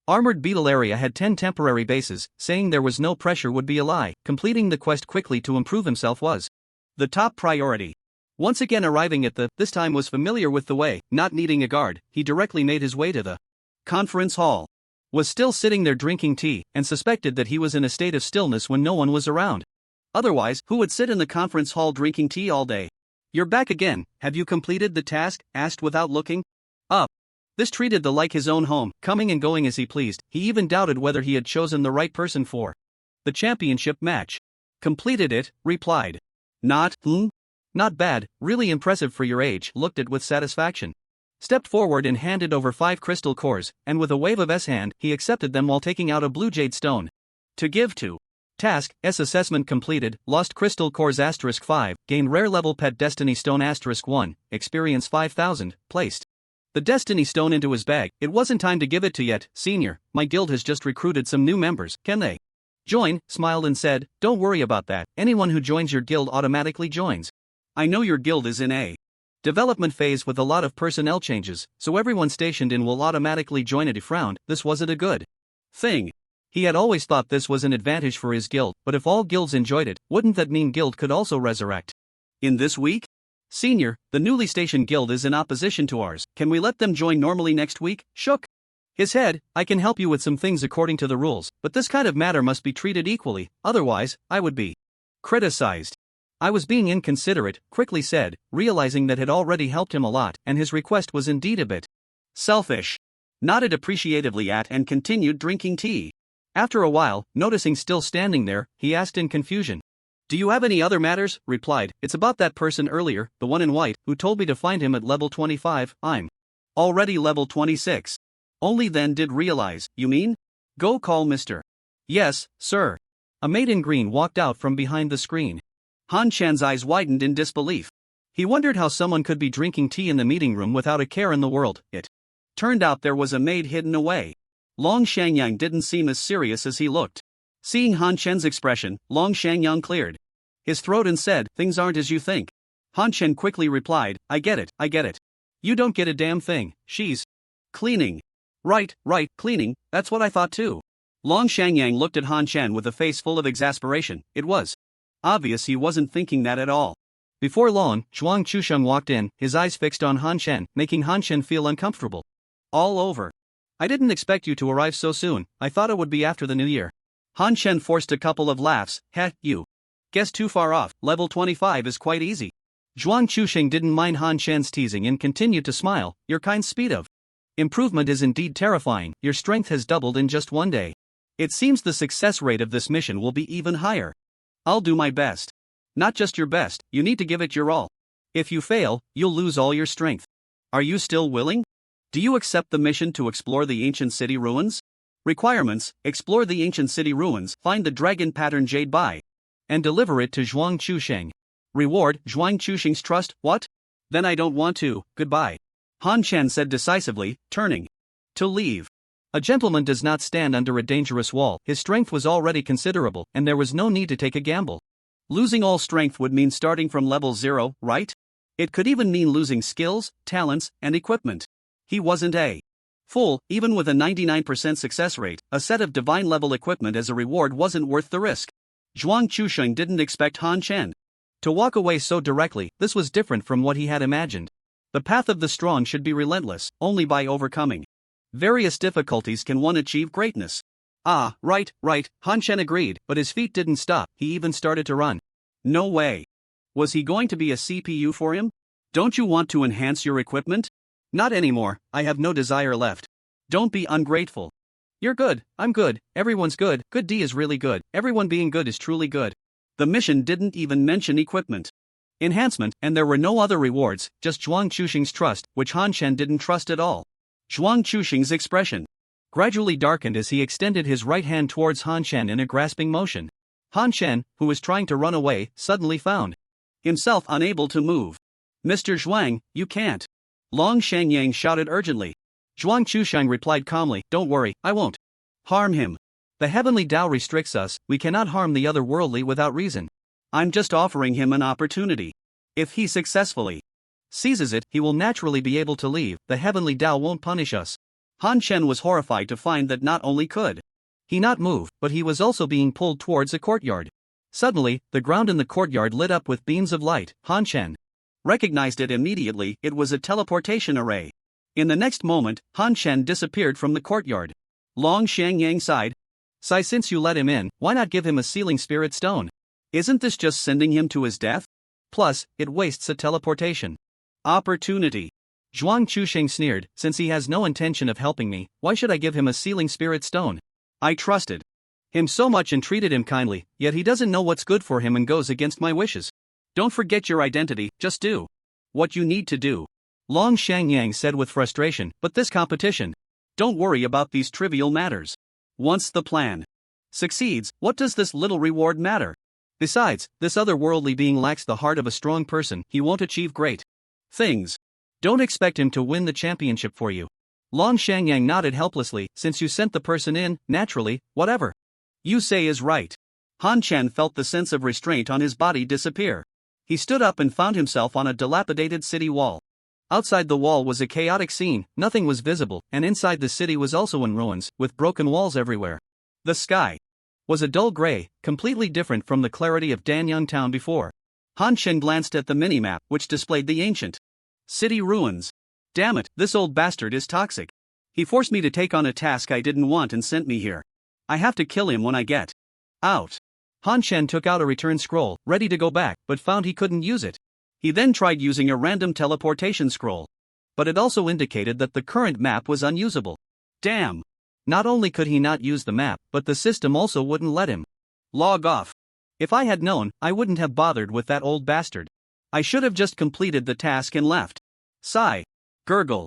Armored Beetle area had 10 temporary bases, saying there was no pressure would be a lie. Completing the quest quickly to improve himself was the top priority. Once again arriving at this time was familiar with the way, not needing a guard, he directly made his way to the conference hall. Was still sitting there drinking tea, and suspected that he was in a state of stillness when no one was around. Otherwise, who would sit in the conference hall drinking tea all day? You're back again, have you completed the task? Asked without looking up. This treated the like his own home, coming and going as he pleased. He even doubted whether he had chosen the right person for the championship match. Completed it, replied. Not bad, really impressive for your age, looked at with satisfaction. Stepped forward and handed over 5 crystal cores, and with a wave of S hand, he accepted them while taking out a blue jade stone to give to. Task, S assessment completed, lost crystal cores *5, gained rare level pet destiny stone *1, experience 5000, placed the destiny stone into his bag. It wasn't time to give it to yet, senior, my guild has just recruited some new members, can they join? Smiled and said, don't worry about that, anyone who joins your guild automatically joins. I know your guild is in a development phase with a lot of personnel changes, so everyone stationed in will automatically join it. He frowned, this wasn't a good thing. He had always thought this was an advantage for his guild, but if all guilds enjoyed it, wouldn't that mean guild could also resurrect? In this week? Senior, the newly stationed guild is in opposition to ours, can we let them join normally next week? Shook his head, I can help you with some things according to the rules, but this kind of matter must be treated equally, otherwise, I would be criticized. I was being inconsiderate, quickly said, realizing that had already helped him a lot, and his request was indeed a bit selfish. Nodded appreciatively at and continued drinking tea. After a while, noticing still standing there, he asked in confusion. Do you have any other matters? Replied, it's about that person earlier, the one in white, who told me to find him at level 25, I'm already level 26. Only then did realize, you mean? Go call Mr. Yes, sir. A maid in green walked out from behind the screen. Han Chan's eyes widened in disbelief. He wondered how someone could be drinking tea in the meeting room without a care in the world. It turned out there was a maid hidden away. Long Shangyang didn't seem as serious as he looked. Seeing Han Chen's expression, Long Shangyang cleared his throat and said, things aren't as you think. Han Chen quickly replied, I get it. You don't get a damn thing, she's cleaning. Right, cleaning, that's what I thought too. Long Shangyang looked at Han Chen with a face full of exasperation. It was obvious he wasn't thinking that at all. Before long, Zhuang Chusheng walked in, his eyes fixed on Han Chen, making Han Chen feel uncomfortable all over. I didn't expect you to arrive so soon, I thought it would be after the new year. Han Chen forced a couple of laughs. Heh, you guessed too far off, level 25 is quite easy. Zhuang Chusheng didn't mind Han Chen's teasing and continued to smile, your kind speed of improvement is indeed terrifying, your strength has doubled in just one day. It seems the success rate of this mission will be even higher. I'll do my best. Not just your best, you need to give it your all. If you fail, you'll lose all your strength. Are you still willing? Do you accept the mission to explore the ancient city ruins? Requirements, explore the ancient city ruins, find the dragon pattern jade by, and deliver it to Zhuang Chusheng. Reward, Zhuang Chusheng's trust, what? Then I don't want to, goodbye. Han Chen said decisively, turning to leave. A gentleman does not stand under a dangerous wall, his strength was already considerable, and there was no need to take a gamble. Losing all strength would mean starting from level 0, right? It could even mean losing skills, talents, and equipment. He wasn't a fool, even with a 99% success rate, a set of divine level equipment as a reward wasn't worth the risk. Zhuang Chusheng didn't expect Han Chen to walk away so directly, this was different from what he had imagined. The path of the strong should be relentless, only by overcoming various difficulties can one achieve greatness. Ah, right, Han Chen agreed, but his feet didn't stop, he even started to run. No way. Was he going to be a CPU for him? Don't you want to enhance your equipment? Not anymore, I have no desire left. Don't be ungrateful. You're good, I'm good, everyone's good, good D is really good, everyone being good is truly good. The mission didn't even mention equipment enhancement, and there were no other rewards, just Zhuang Chusheng's trust, which Han Chen didn't trust at all. Zhuang Chusheng's expression gradually darkened as he extended his right hand towards Han Chen in a grasping motion. Han Chen, who was trying to run away, suddenly found himself unable to move. Mr. Zhuang, you can't. Long Shangyang shouted urgently. Zhuang Chusheng replied calmly, don't worry, I won't harm him. The heavenly Tao restricts us, we cannot harm the otherworldly without reason. I'm just offering him an opportunity. If he successfully seizes it, he will naturally be able to leave, the heavenly Tao won't punish us. Han Chen was horrified to find that not only could he not move, but he was also being pulled towards a courtyard. Suddenly, the ground in the courtyard lit up with beams of light. Han Chen recognized it immediately, it was a teleportation array. In the next moment, Han Chen disappeared from the courtyard. Long Shangyang sighed. Since you let him in, why not give him a sealing spirit stone? Isn't this just sending him to his death? Plus, it wastes a teleportation opportunity. Zhuang Chusheng sneered, since he has no intention of helping me, why should I give him a sealing spirit stone? I trusted him so much and treated him kindly, yet he doesn't know what's good for him and goes against my wishes. Don't forget your identity, just do what you need to do. Long Shangyang said with frustration, but this competition. Don't worry about these trivial matters. Once the plan succeeds, what does this little reward matter? Besides, this otherworldly being lacks the heart of a strong person, he won't achieve great things. Don't expect him to win the championship for you. Long Shangyang nodded helplessly, since you sent the person in, naturally, whatever you say is right. Han Chen felt the sense of restraint on his body disappear. He stood up and found himself on a dilapidated city wall. Outside the wall was a chaotic scene, nothing was visible, and inside the city was also in ruins, with broken walls everywhere. The sky was a dull gray, completely different from the clarity of Danyang town before. Han Chen glanced at the minimap, which displayed the ancient city ruins. Damn it, this old bastard is toxic. He forced me to take on a task I didn't want and sent me here. I have to kill him when I get out. Han Chen took out a return scroll, ready to go back, but found he couldn't use it. He then tried using a random teleportation scroll. But it also indicated that the current map was unusable. Damn! Not only could he not use the map, but the system also wouldn't let him log off. If I had known, I wouldn't have bothered with that old bastard. I should have just completed the task and left. Sigh. Gurgle.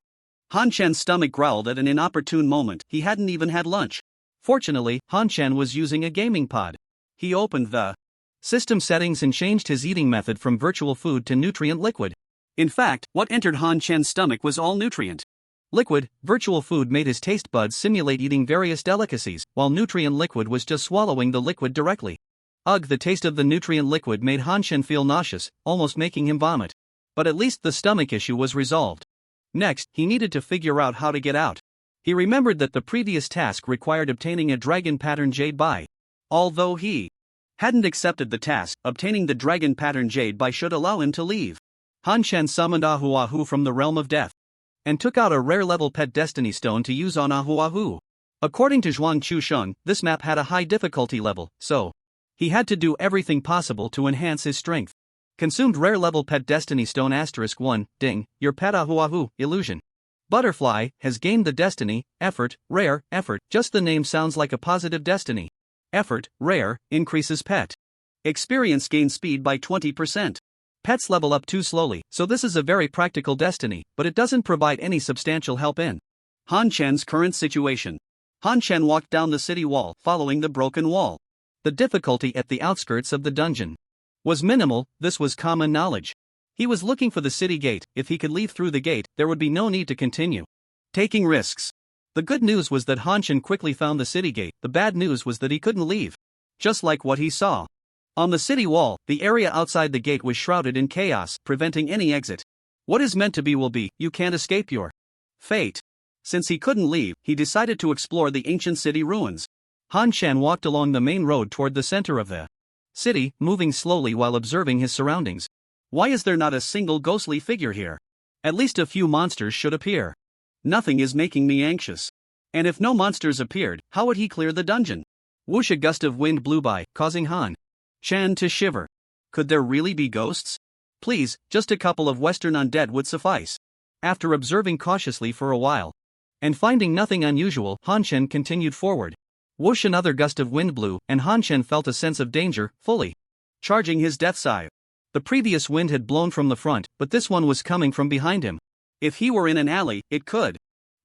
Han Chen's stomach growled at an inopportune moment. He hadn't even had lunch. Fortunately, Han Chen was using a gaming pod. He opened the system settings and changed his eating method from virtual food to nutrient liquid. In fact, what entered Han Chen's stomach was all nutrient liquid. Virtual food made his taste buds simulate eating various delicacies, while nutrient liquid was just swallowing the liquid directly. Ugh, the taste of the nutrient liquid made Han Chen feel nauseous, almost making him vomit. But at least the stomach issue was resolved. Next, he needed to figure out how to get out. He remembered that the previous task required obtaining a dragon pattern jade by. Although he hadn't accepted the task, obtaining the dragon pattern jade by should allow him to leave. Han Chen summoned Ahuahu from the realm of death and took out a rare level pet destiny stone to use on Ahuahu. According to Zhuang Chusheng, this map had a high difficulty level, so he had to do everything possible to enhance his strength. Consumed rare level pet destiny stone *1, ding, your pet Ahuahu, illusion. Butterfly, has gained the destiny, effort, rare, effort, just the name sounds like a positive destiny. Effort, rare, increases pet experience gain speed by 20%. Pets level up too slowly, so this is a very practical destiny, but it doesn't provide any substantial help in Han Chen's current situation. Han Chen walked down the city wall, following the broken wall. The difficulty at the outskirts of the dungeon was minimal, this was common knowledge. He was looking for the city gate. If he could leave through the gate, there would be no need to continue taking risks. The good news was that Han Chen quickly found the city gate, the bad news was that he couldn't leave. Just like what he saw on the city wall, the area outside the gate was shrouded in chaos, preventing any exit. What is meant to be will be, you can't escape your fate. Since he couldn't leave, he decided to explore the ancient city ruins. Han Chen walked along the main road toward the center of the city, moving slowly while observing his surroundings. Why is there not a single ghostly figure here? At least a few monsters should appear. Nothing is making me anxious. And if no monsters appeared, how would he clear the dungeon? Whoosh, a gust of wind blew by, causing Han Chen to shiver. Could there really be ghosts? Please, just a couple of Western undead would suffice. After observing cautiously for a while and finding nothing unusual, Han Chen continued forward. Whoosh, another gust of wind blew, and Han Chen felt a sense of danger, fully charging his death scythe. The previous wind had blown from the front, but this one was coming from behind him. If he were in an alley, it could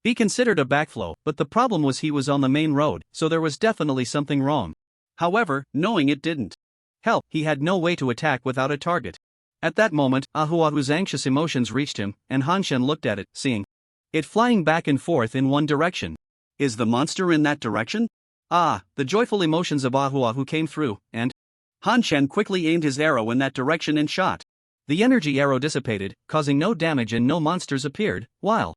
be considered a backflow, but the problem was he was on the main road, so there was definitely something wrong. However, knowing it didn't help, he had no way to attack without a target. At that moment, Ahuahu's anxious emotions reached him, and Han Chen looked at it, seeing it flying back and forth in one direction. Is the monster in that direction? Ah, the joyful emotions of Ahuahu came through, and Han Chen quickly aimed his arrow in that direction and shot. The energy arrow dissipated, causing no damage and no monsters appeared, while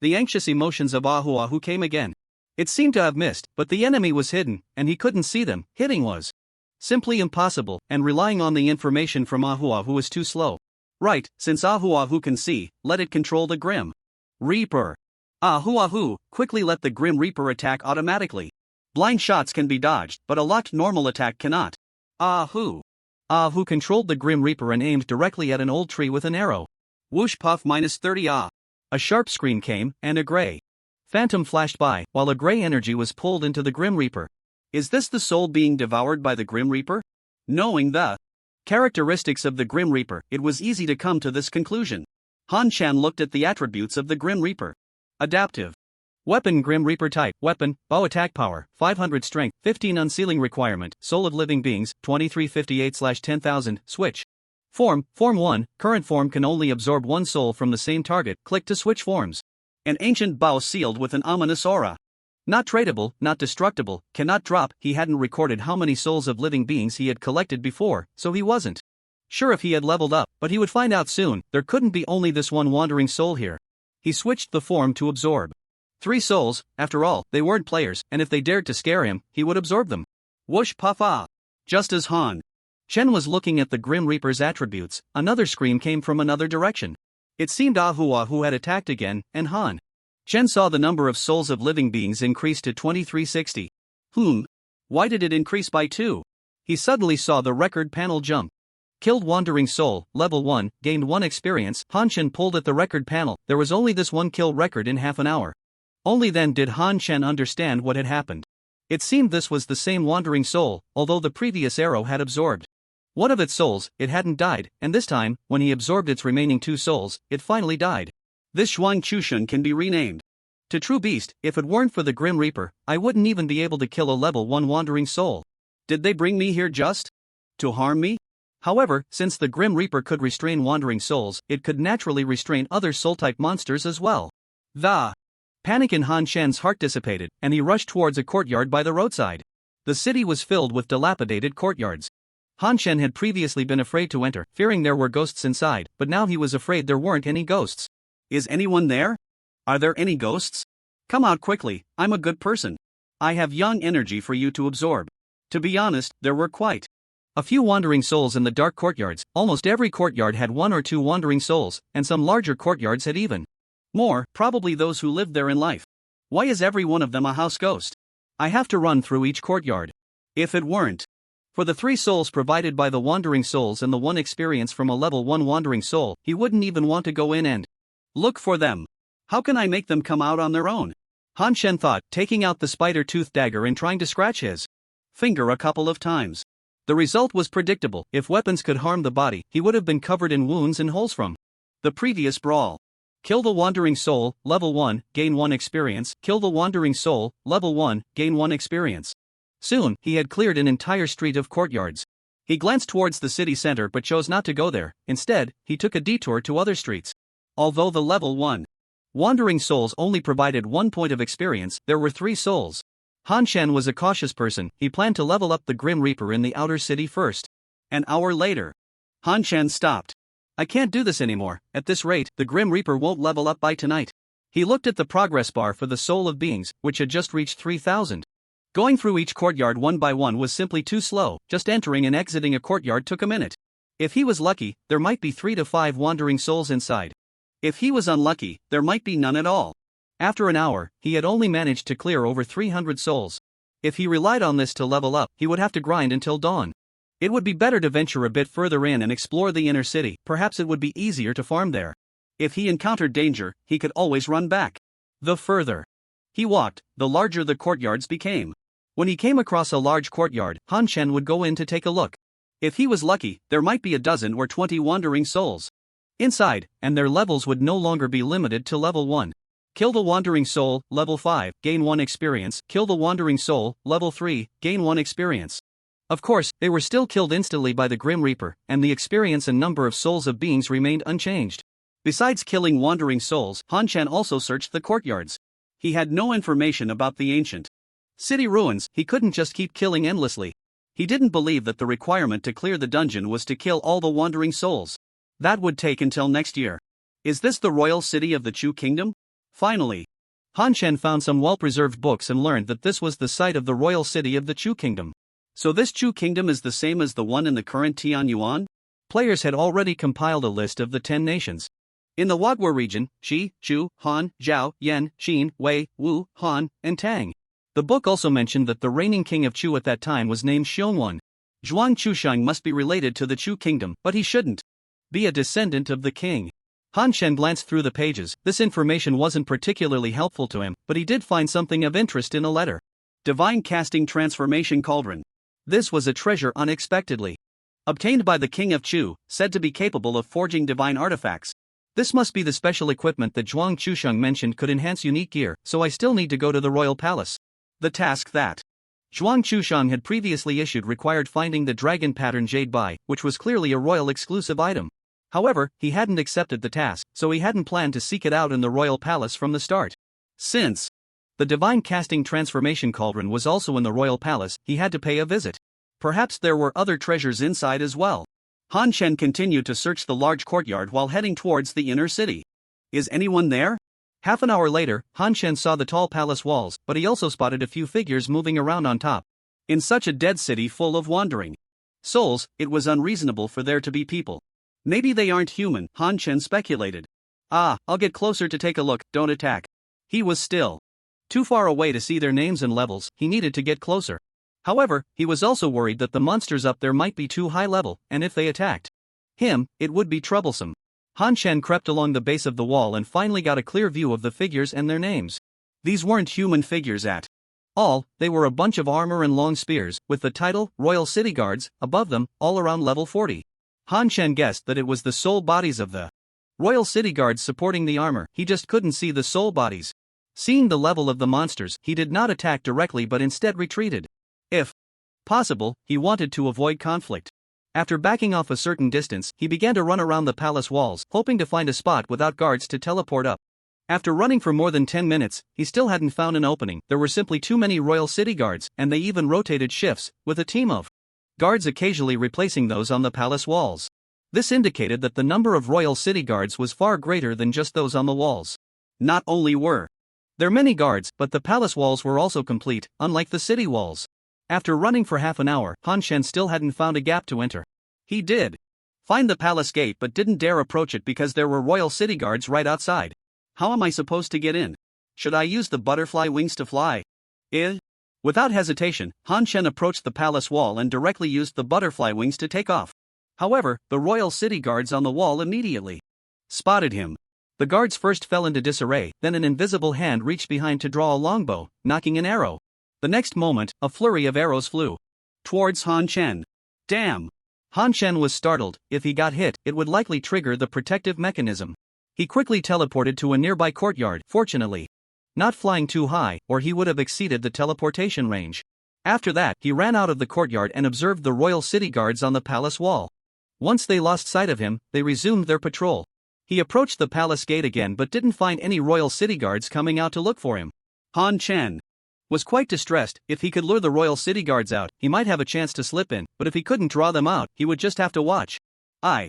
the anxious emotions of Ahuahu came again. It seemed to have missed, but the enemy was hidden, and he couldn't see them. Hitting was simply impossible, and relying on the information from Ahuahu was too slow. Right, since Ahuahu can see, let it control the Grim Reaper. Ahuahu quickly let the Grim Reaper attack automatically. Blind shots can be dodged, but a locked normal attack cannot. Ahu Who controlled the Grim Reaper and aimed directly at an old tree with an arrow. Whoosh puff minus 30 A sharp scream came, and a gray phantom flashed by, while a gray energy was pulled into the Grim Reaper. Is this the soul being devoured by the Grim Reaper? Knowing the characteristics of the Grim Reaper, it was easy to come to this conclusion. Han Chan looked at the attributes of the Grim Reaper. Adaptive. Weapon Grim Reaper type, weapon, bow attack power, 500 strength, 15 unsealing requirement, soul of living beings, 2358/10,000, switch. Form 1, current form can only absorb one soul from the same target, click to switch forms. An ancient bow sealed with an ominous aura. Not tradable, not destructible, cannot drop. He hadn't recorded how many souls of living beings he had collected before, so he wasn't sure if he had leveled up, but he would find out soon. There couldn't be only this one wandering soul here. He switched the form to absorb 3 souls. After all, they weren't players, and if they dared to scare him, he would absorb them. Whoosh puff Just as Han Chen was looking at the Grim Reaper's attributes, another scream came from another direction. It seemed Ahua who had attacked again, and Han Chen saw the number of souls of living beings increase to 2360. Why did it increase by 2? He suddenly saw the record panel jump. Killed Wandering Soul, level 1, gained 1 experience. Han Chen pulled at the record panel. There was only this one kill record in half an hour. Only then did Han Chen understand what had happened. It seemed this was the same Wandering Soul, although the previous arrow had absorbed one of its souls. It hadn't died, and this time, when he absorbed its remaining 2 souls, it finally died. This Shuang Chushun can be renamed to True Beast. If it weren't for the Grim Reaper, I wouldn't even be able to kill a level 1 Wandering Soul. Did they bring me here just to harm me? However, since the Grim Reaper could restrain Wandering Souls, it could naturally restrain other soul-type monsters as well. The panic in Han Chen's heart dissipated, and he rushed towards a courtyard by the roadside. The city was filled with dilapidated courtyards. Han Chen had previously been afraid to enter, fearing there were ghosts inside, but now he was afraid there weren't any ghosts. Is anyone there? Are there any ghosts? Come out quickly, I'm a good person. I have young energy for you to absorb. To be honest, there were quite a few wandering souls in the dark courtyards. Almost every courtyard had 1 or 2 wandering souls, and some larger courtyards had even more, probably those who lived there in life. Why is every one of them a house ghost? I have to run through each courtyard. If it weren't for the 3 souls provided by the wandering souls and the 1 experience from a level 1 wandering soul, he wouldn't even want to go in and look for them. How can I make them come out on their own? Han Chen thought, taking out the spider-tooth dagger and trying to scratch his finger a couple of times. The result was predictable. If weapons could harm the body, he would have been covered in wounds and holes from the previous brawl. Kill the Wandering Soul, level 1, gain 1 experience. Kill the Wandering Soul, level 1, gain 1 experience. Soon, he had cleared an entire street of courtyards. He glanced towards the city center but chose not to go there. Instead, he took a detour to other streets. Although the level 1 Wandering Souls only provided 1 point of experience, there were 3 souls. Han Chen was a cautious person. He planned to level up the Grim Reaper in the outer city first. An hour later, Han Chen stopped. I can't do this anymore. At this rate, the Grim Reaper won't level up by tonight. He looked at the progress bar for the Soul of Beings, which had just reached 3,000. Going through each courtyard one by one was simply too slow. Just entering and exiting a courtyard took a minute. If he was lucky, there might be 3 to 5 wandering souls inside. If he was unlucky, there might be none at all. After an hour, he had only managed to clear over 300 souls. If he relied on this to level up, he would have to grind until dawn. It would be better to venture a bit further in and explore the inner city. Perhaps it would be easier to farm there. If he encountered danger, he could always run back. The further he walked, the larger the courtyards became. When he came across a large courtyard, Han Chen would go in to take a look. If he was lucky, there might be a dozen or 20 wandering souls inside, and their levels would no longer be limited to level 1. Kill the Wandering Soul, level 5, gain 1 experience. Kill the Wandering Soul, level 3, gain 1 experience. Of course, they were still killed instantly by the Grim Reaper, and the experience and number of souls of beings remained unchanged. Besides killing wandering souls, Han Chen also searched the courtyards. He had no information about the ancient city ruins. He couldn't just keep killing endlessly. He didn't believe that the requirement to clear the dungeon was to kill all the wandering souls. That would take until next year. Is this the royal city of the Chu Kingdom? Finally, Han Chen found some well-preserved books and learned that this was the site of the royal city of the Chu Kingdom. So this Chu Kingdom is the same as the one in the current Tianyuan? Players had already compiled a list of the 10 nations. In the Wadwa region, Shi, Chu, Han, Zhao, Yan, Xin, Wei, Wu, Han, and Tang. The book also mentioned that the reigning king of Chu at that time was named Xiongwan. Zhuang Chushang must be related to the Chu kingdom, but he shouldn't be a descendant of the king. Han Shen glanced through the pages. This information wasn't particularly helpful to him, but he did find something of interest in a letter. Divine Casting Transformation Cauldron. This was a treasure unexpectedly obtained by the king of Chu, said to be capable of forging divine artifacts. This must be the special equipment that Zhuang Chushang mentioned could enhance unique gear, so I still need to go to the royal palace. The task that Zhuang Chushang had previously issued required finding the dragon pattern jade bai, which was clearly a royal exclusive item. However, he hadn't accepted the task, so he hadn't planned to seek it out in the royal palace from the start. Since the divine casting transformation cauldron was also in the royal palace, he had to pay a visit. Perhaps there were other treasures inside as well. Han Shen continued to search the large courtyard while heading towards the inner city. Is anyone there? Half an hour later, Han Shen saw the tall palace walls, but he also spotted a few figures moving around on top. In such a dead city full of wandering souls, it was unreasonable for there to be people. Maybe they aren't human, Han Shen speculated. I'll get closer to take a look, don't attack. He was still too far away to see their names and levels, he needed to get closer. However, he was also worried that the monsters up there might be too high level, and if they attacked him, it would be troublesome. Han Shen crept along the base of the wall and finally got a clear view of the figures and their names. These weren't human figures at all, they were a bunch of armor and long spears, with the title, Royal City Guards, above them, all around level 40. Han Shen guessed that it was the soul bodies of the Royal City Guards supporting the armor, he just couldn't see the soul bodies. Seeing the level of the monsters, he did not attack directly but instead retreated. If possible, he wanted to avoid conflict. After backing off a certain distance, he began to run around the palace walls, hoping to find a spot without guards to teleport up. After running for more than 10 minutes, he still hadn't found an opening. There were simply too many Royal City Guards, and they even rotated shifts, with a team of guards occasionally replacing those on the palace walls. This indicated that the number of Royal City Guards was far greater than just those on the walls. Not only were there many guards, but the palace walls were also complete, unlike the city walls. After running for half an hour, Han Shen still hadn't found a gap to enter. He did find the palace gate but didn't dare approach it because there were Royal City Guards right outside. How am I supposed to get in? Should I use the butterfly wings to fly? Without hesitation, Han Shen approached the palace wall and directly used the butterfly wings to take off. However, the Royal City Guards on the wall immediately spotted him. The guards first fell into disarray, then an invisible hand reached behind to draw a longbow, knocking an arrow. The next moment, a flurry of arrows flew towards Han Shen. Damn! Han Shen was startled. If he got hit, it would likely trigger the protective mechanism. He quickly teleported to a nearby courtyard, fortunately not flying too high, or he would have exceeded the teleportation range. After that, he ran out of the courtyard and observed the Royal City Guards on the palace wall. Once they lost sight of him, they resumed their patrol. He approached the palace gate again but didn't find any Royal City Guards coming out to look for him. Han Shen was quite distressed. If he could lure the Royal City Guards out, he might have a chance to slip in, but if he couldn't draw them out, he would just have to watch. I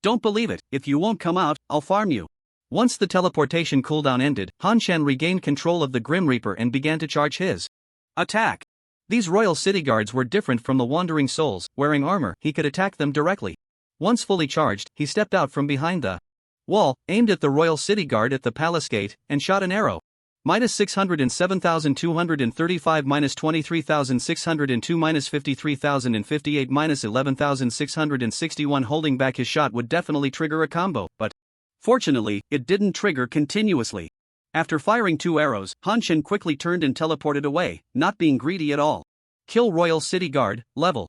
don't believe it. If you won't come out, I'll farm you. Once the teleportation cooldown ended, Han Shen regained control of the Grim Reaper and began to charge his attack. These Royal City Guards were different from the Wandering Souls. Wearing armor, he could attack them directly. Once fully charged, he stepped out from behind the wall, aimed at the Royal City Guard at the palace gate, and shot an arrow. Minus 607,235, minus 23,602, minus 53,058, minus 11,661. Holding back his shot would definitely trigger a combo, but fortunately, it didn't trigger continuously. After firing 2 arrows, Han Shen quickly turned and teleported away, not being greedy at all. Kill Royal City Guard, level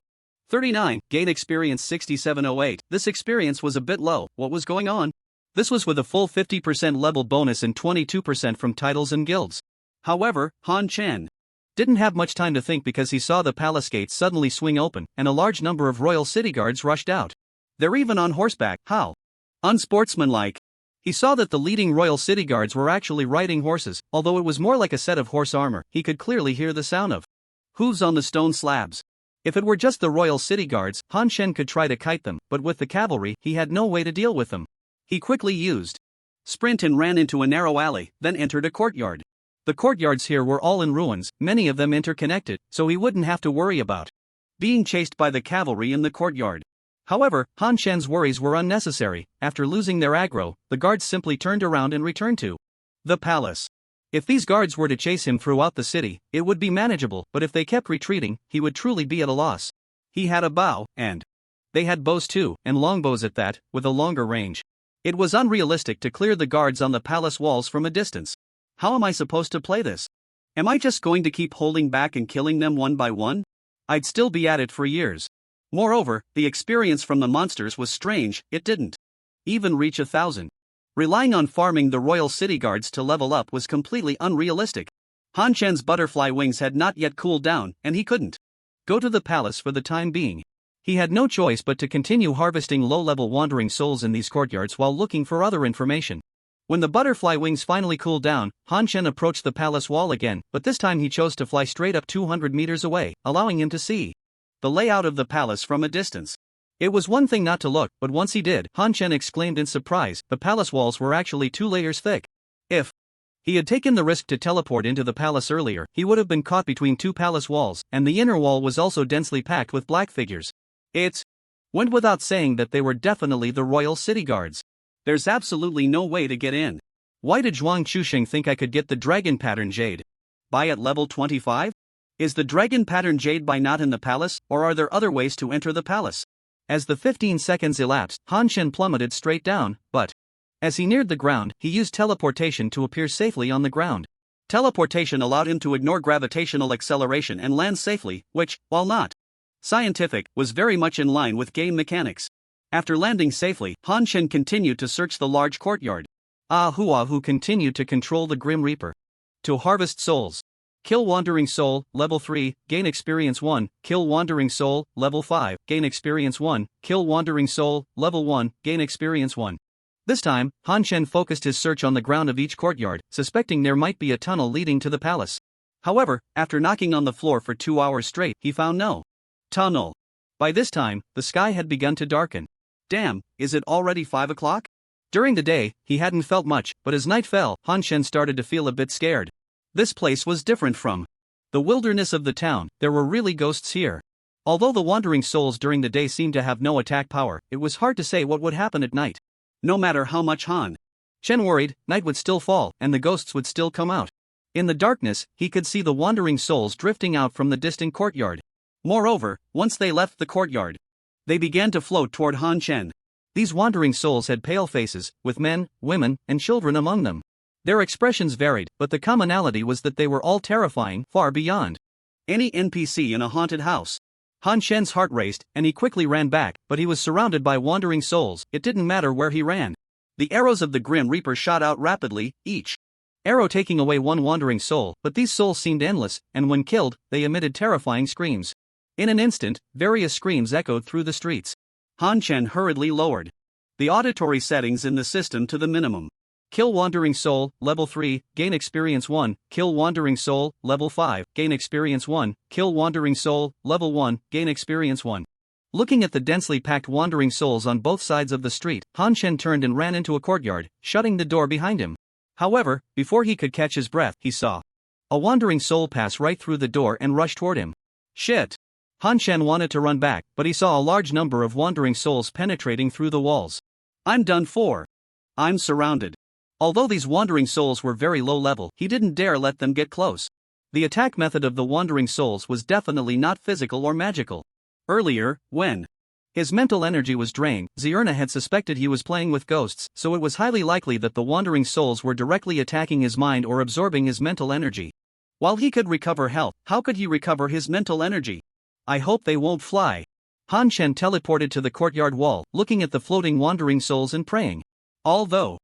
39, gain experience 6708. This experience was a bit low. What was going on? This was with a full 50% level bonus and 22% from titles and guilds. However, Han Shen didn't have much time to think because he saw the palace gates suddenly swing open, and a large number of Royal City Guards rushed out. They're even on horseback. How unsportsmanlike. He saw that the leading Royal City Guards were actually riding horses, although it was more like a set of horse armor. He could clearly hear the sound of hooves on the stone slabs. If it were just the Royal City Guards, Han Shen could try to kite them, but with the cavalry, he had no way to deal with them. He quickly used sprint and ran into a narrow alley, then entered a courtyard. The courtyards here were all in ruins, many of them interconnected, so he wouldn't have to worry about being chased by the cavalry in the courtyard. However, Han Shen's worries were unnecessary. After losing their aggro, the guards simply turned around and returned to the palace. If these guards were to chase him throughout the city, it would be manageable, but if they kept retreating, he would truly be at a loss. He had a bow, and they had bows too, and longbows at that, with a longer range. It was unrealistic to clear the guards on the palace walls from a distance. How am I supposed to play this? Am I just going to keep holding back and killing them one by one? I'd still be at it for years. Moreover, the experience from the monsters was strange, it didn't even reach 1,000. Relying on farming the royal city guards to level up was completely unrealistic. Han Chen's butterfly wings had not yet cooled down, and he couldn't go to the palace for the time being. He had no choice but to continue harvesting low-level wandering souls in these courtyards while looking for other information. When the butterfly wings finally cooled down, Han Chen approached the palace wall again, but this time he chose to fly straight up 200 meters away, allowing him to see the layout of the palace from a distance. It was one thing not to look, but once he did, Han Chen exclaimed in surprise, the palace walls were actually 2 layers thick. If he had taken the risk to teleport into the palace earlier, he would have been caught between 2 palace walls, and the inner wall was also densely packed with black figures. It went without saying that they were definitely the royal city guards. There's absolutely no way to get in. Why did Zhuang Chusheng think I could get the dragon pattern jade? By at level 25? Is the dragon pattern jade by not in the palace, or are there other ways to enter the palace? As the 15 seconds elapsed, Han Chen plummeted straight down, but as he neared the ground, he used teleportation to appear safely on the ground. Teleportation allowed him to ignore gravitational acceleration and land safely, which, while not scientific, was very much in line with game mechanics. After landing safely, Han Chen continued to search the large courtyard. Hua who continued to control the Grim Reaper. To harvest souls. Kill Wandering Soul, level 3, gain experience 1, kill Wandering Soul, level 5, gain experience 1, kill Wandering Soul, level 1, gain experience 1. This time, Han Chen focused his search on the ground of each courtyard, suspecting there might be a tunnel leading to the palace. However, after knocking on the floor for 2 hours straight, he found no tunnel. By this time, the sky had begun to darken. Damn, is it already 5 o'clock? During the day, he hadn't felt much, but as night fell, Han Chen started to feel a bit scared. This place was different from the wilderness of the town, there were really ghosts here. Although the wandering souls during the day seemed to have no attack power, it was hard to say what would happen at night. No matter how much Han Chen worried, night would still fall, and the ghosts would still come out. In the darkness, he could see the wandering souls drifting out from the distant courtyard. Moreover, once they left the courtyard, they began to float toward Han Chen. These wandering souls had pale faces, with men, women, and children among them. Their expressions varied, but the commonality was that they were all terrifying, far beyond any NPC in a haunted house. Han Chen's heart raced, and he quickly ran back, but he was surrounded by wandering souls. It didn't matter where he ran. The arrows of the Grim Reaper shot out rapidly, each arrow taking away one wandering soul, but these souls seemed endless, and when killed, they emitted terrifying screams. In an instant, various screams echoed through the streets. Han Chen hurriedly lowered the auditory settings in the system to the minimum. Kill Wandering Soul, level 3, gain experience 1, kill Wandering Soul, level 5, gain experience 1, kill Wandering Soul, level 1, gain experience 1. Looking at the densely packed wandering souls on both sides of the street, Han Chen turned and ran into a courtyard, shutting the door behind him. However, before he could catch his breath, he saw a wandering soul pass right through the door and rush toward him. Shit! Han Chen wanted to run back, but he saw a large number of wandering souls penetrating through the walls. I'm done for. I'm surrounded. Although these wandering souls were very low level, he didn't dare let them get close. The attack method of the wandering souls was definitely not physical or magical. Earlier, when his mental energy was drained, Zierna had suspected he was playing with ghosts, so it was highly likely that the wandering souls were directly attacking his mind or absorbing his mental energy. While he could recover health, how could he recover his mental energy? I hope they won't fly. Han Chen teleported to the courtyard wall, looking at the floating wandering souls and praying. Although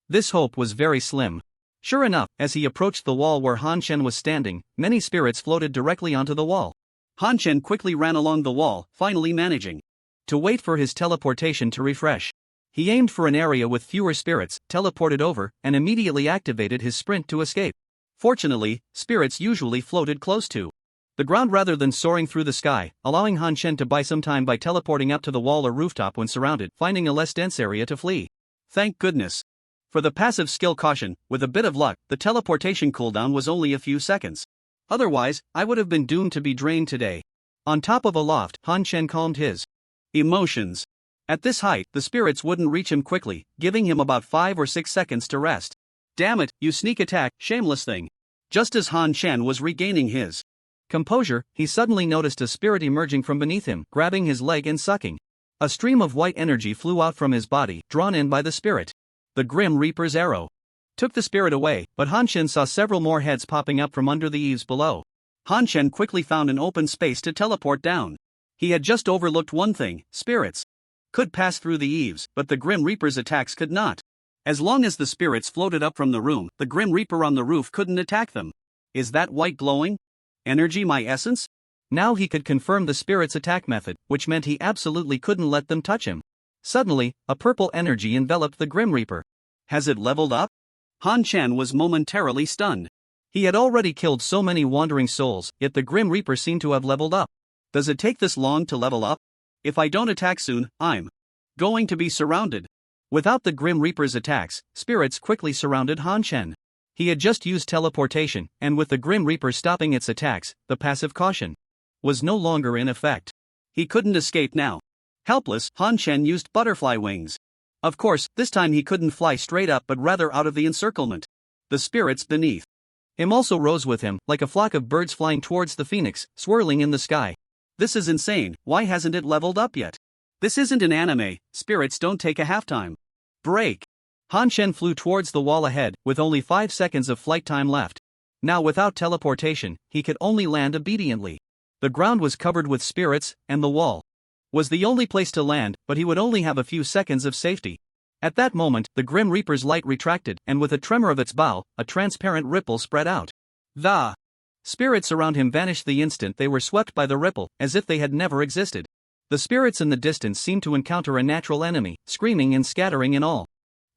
this hope was very slim. Sure enough, as he approached the wall where Han Chen was standing, many spirits floated directly onto the wall. Han Chen quickly ran along the wall, finally managing to wait for his teleportation to refresh. He aimed for an area with fewer spirits, teleported over, and immediately activated his sprint to escape. Fortunately, spirits usually floated close to the ground rather than soaring through the sky, allowing Han Chen to buy some time by teleporting up to the wall or rooftop when surrounded, finding a less dense area to flee. Thank goodness for the passive skill caution. With a bit of luck, the teleportation cooldown was only a few seconds. Otherwise, I would have been doomed to be drained today. On top of a loft, Han Chen calmed his emotions. At this height, the spirits wouldn't reach him quickly, giving him about 5 or 6 seconds to rest. Damn it, you sneak attack, shameless thing. Just as Han Chen was regaining his Composure, he suddenly noticed a spirit emerging from beneath him, grabbing his leg and sucking. A stream of white energy flew out from his body, drawn in by the spirit. The Grim Reaper's arrow took the spirit away, but Hanshin saw several more heads popping up from under the eaves below. Hanshin quickly found an open space to teleport down. He had just overlooked one thing: spirits could pass through the eaves, but the Grim Reaper's attacks could not. As long as the spirits floated up from the room, the Grim Reaper on the roof couldn't attack them. Is that white glowing energy my essence? Now he could confirm the spirit's attack method, which meant he absolutely couldn't let them touch him. Suddenly, a purple energy enveloped the Grim Reaper. Has it leveled up? Han Chen was momentarily stunned. He had already killed so many wandering souls, yet the Grim Reaper seemed to have leveled up. Does it take this long to level up? If I don't attack soon, I'm going to be surrounded. Without the Grim Reaper's attacks, spirits quickly surrounded Han Chen. He had just used teleportation, and with the Grim Reaper stopping its attacks, the passive caution was no longer in effect. He couldn't escape now. Helpless, Han Chen used butterfly wings. Of course, this time he couldn't fly straight up but rather out of the encirclement. The spirits beneath him also rose with him, like a flock of birds flying towards the phoenix, swirling in the sky. This is insane. Why hasn't it leveled up yet? This isn't an anime, spirits don't take a halftime break. Han Chen flew towards the wall ahead, with only 5 seconds of flight time left. Now without teleportation, he could only land obediently. The ground was covered with spirits, and the wall was the only place to land, but he would only have a few seconds of safety. At that moment, the Grim Reaper's light retracted, and with a tremor of its bow, a transparent ripple spread out. The spirits around him vanished the instant they were swept by the ripple, as if they had never existed. The spirits in the distance seemed to encounter a natural enemy, screaming and scattering in all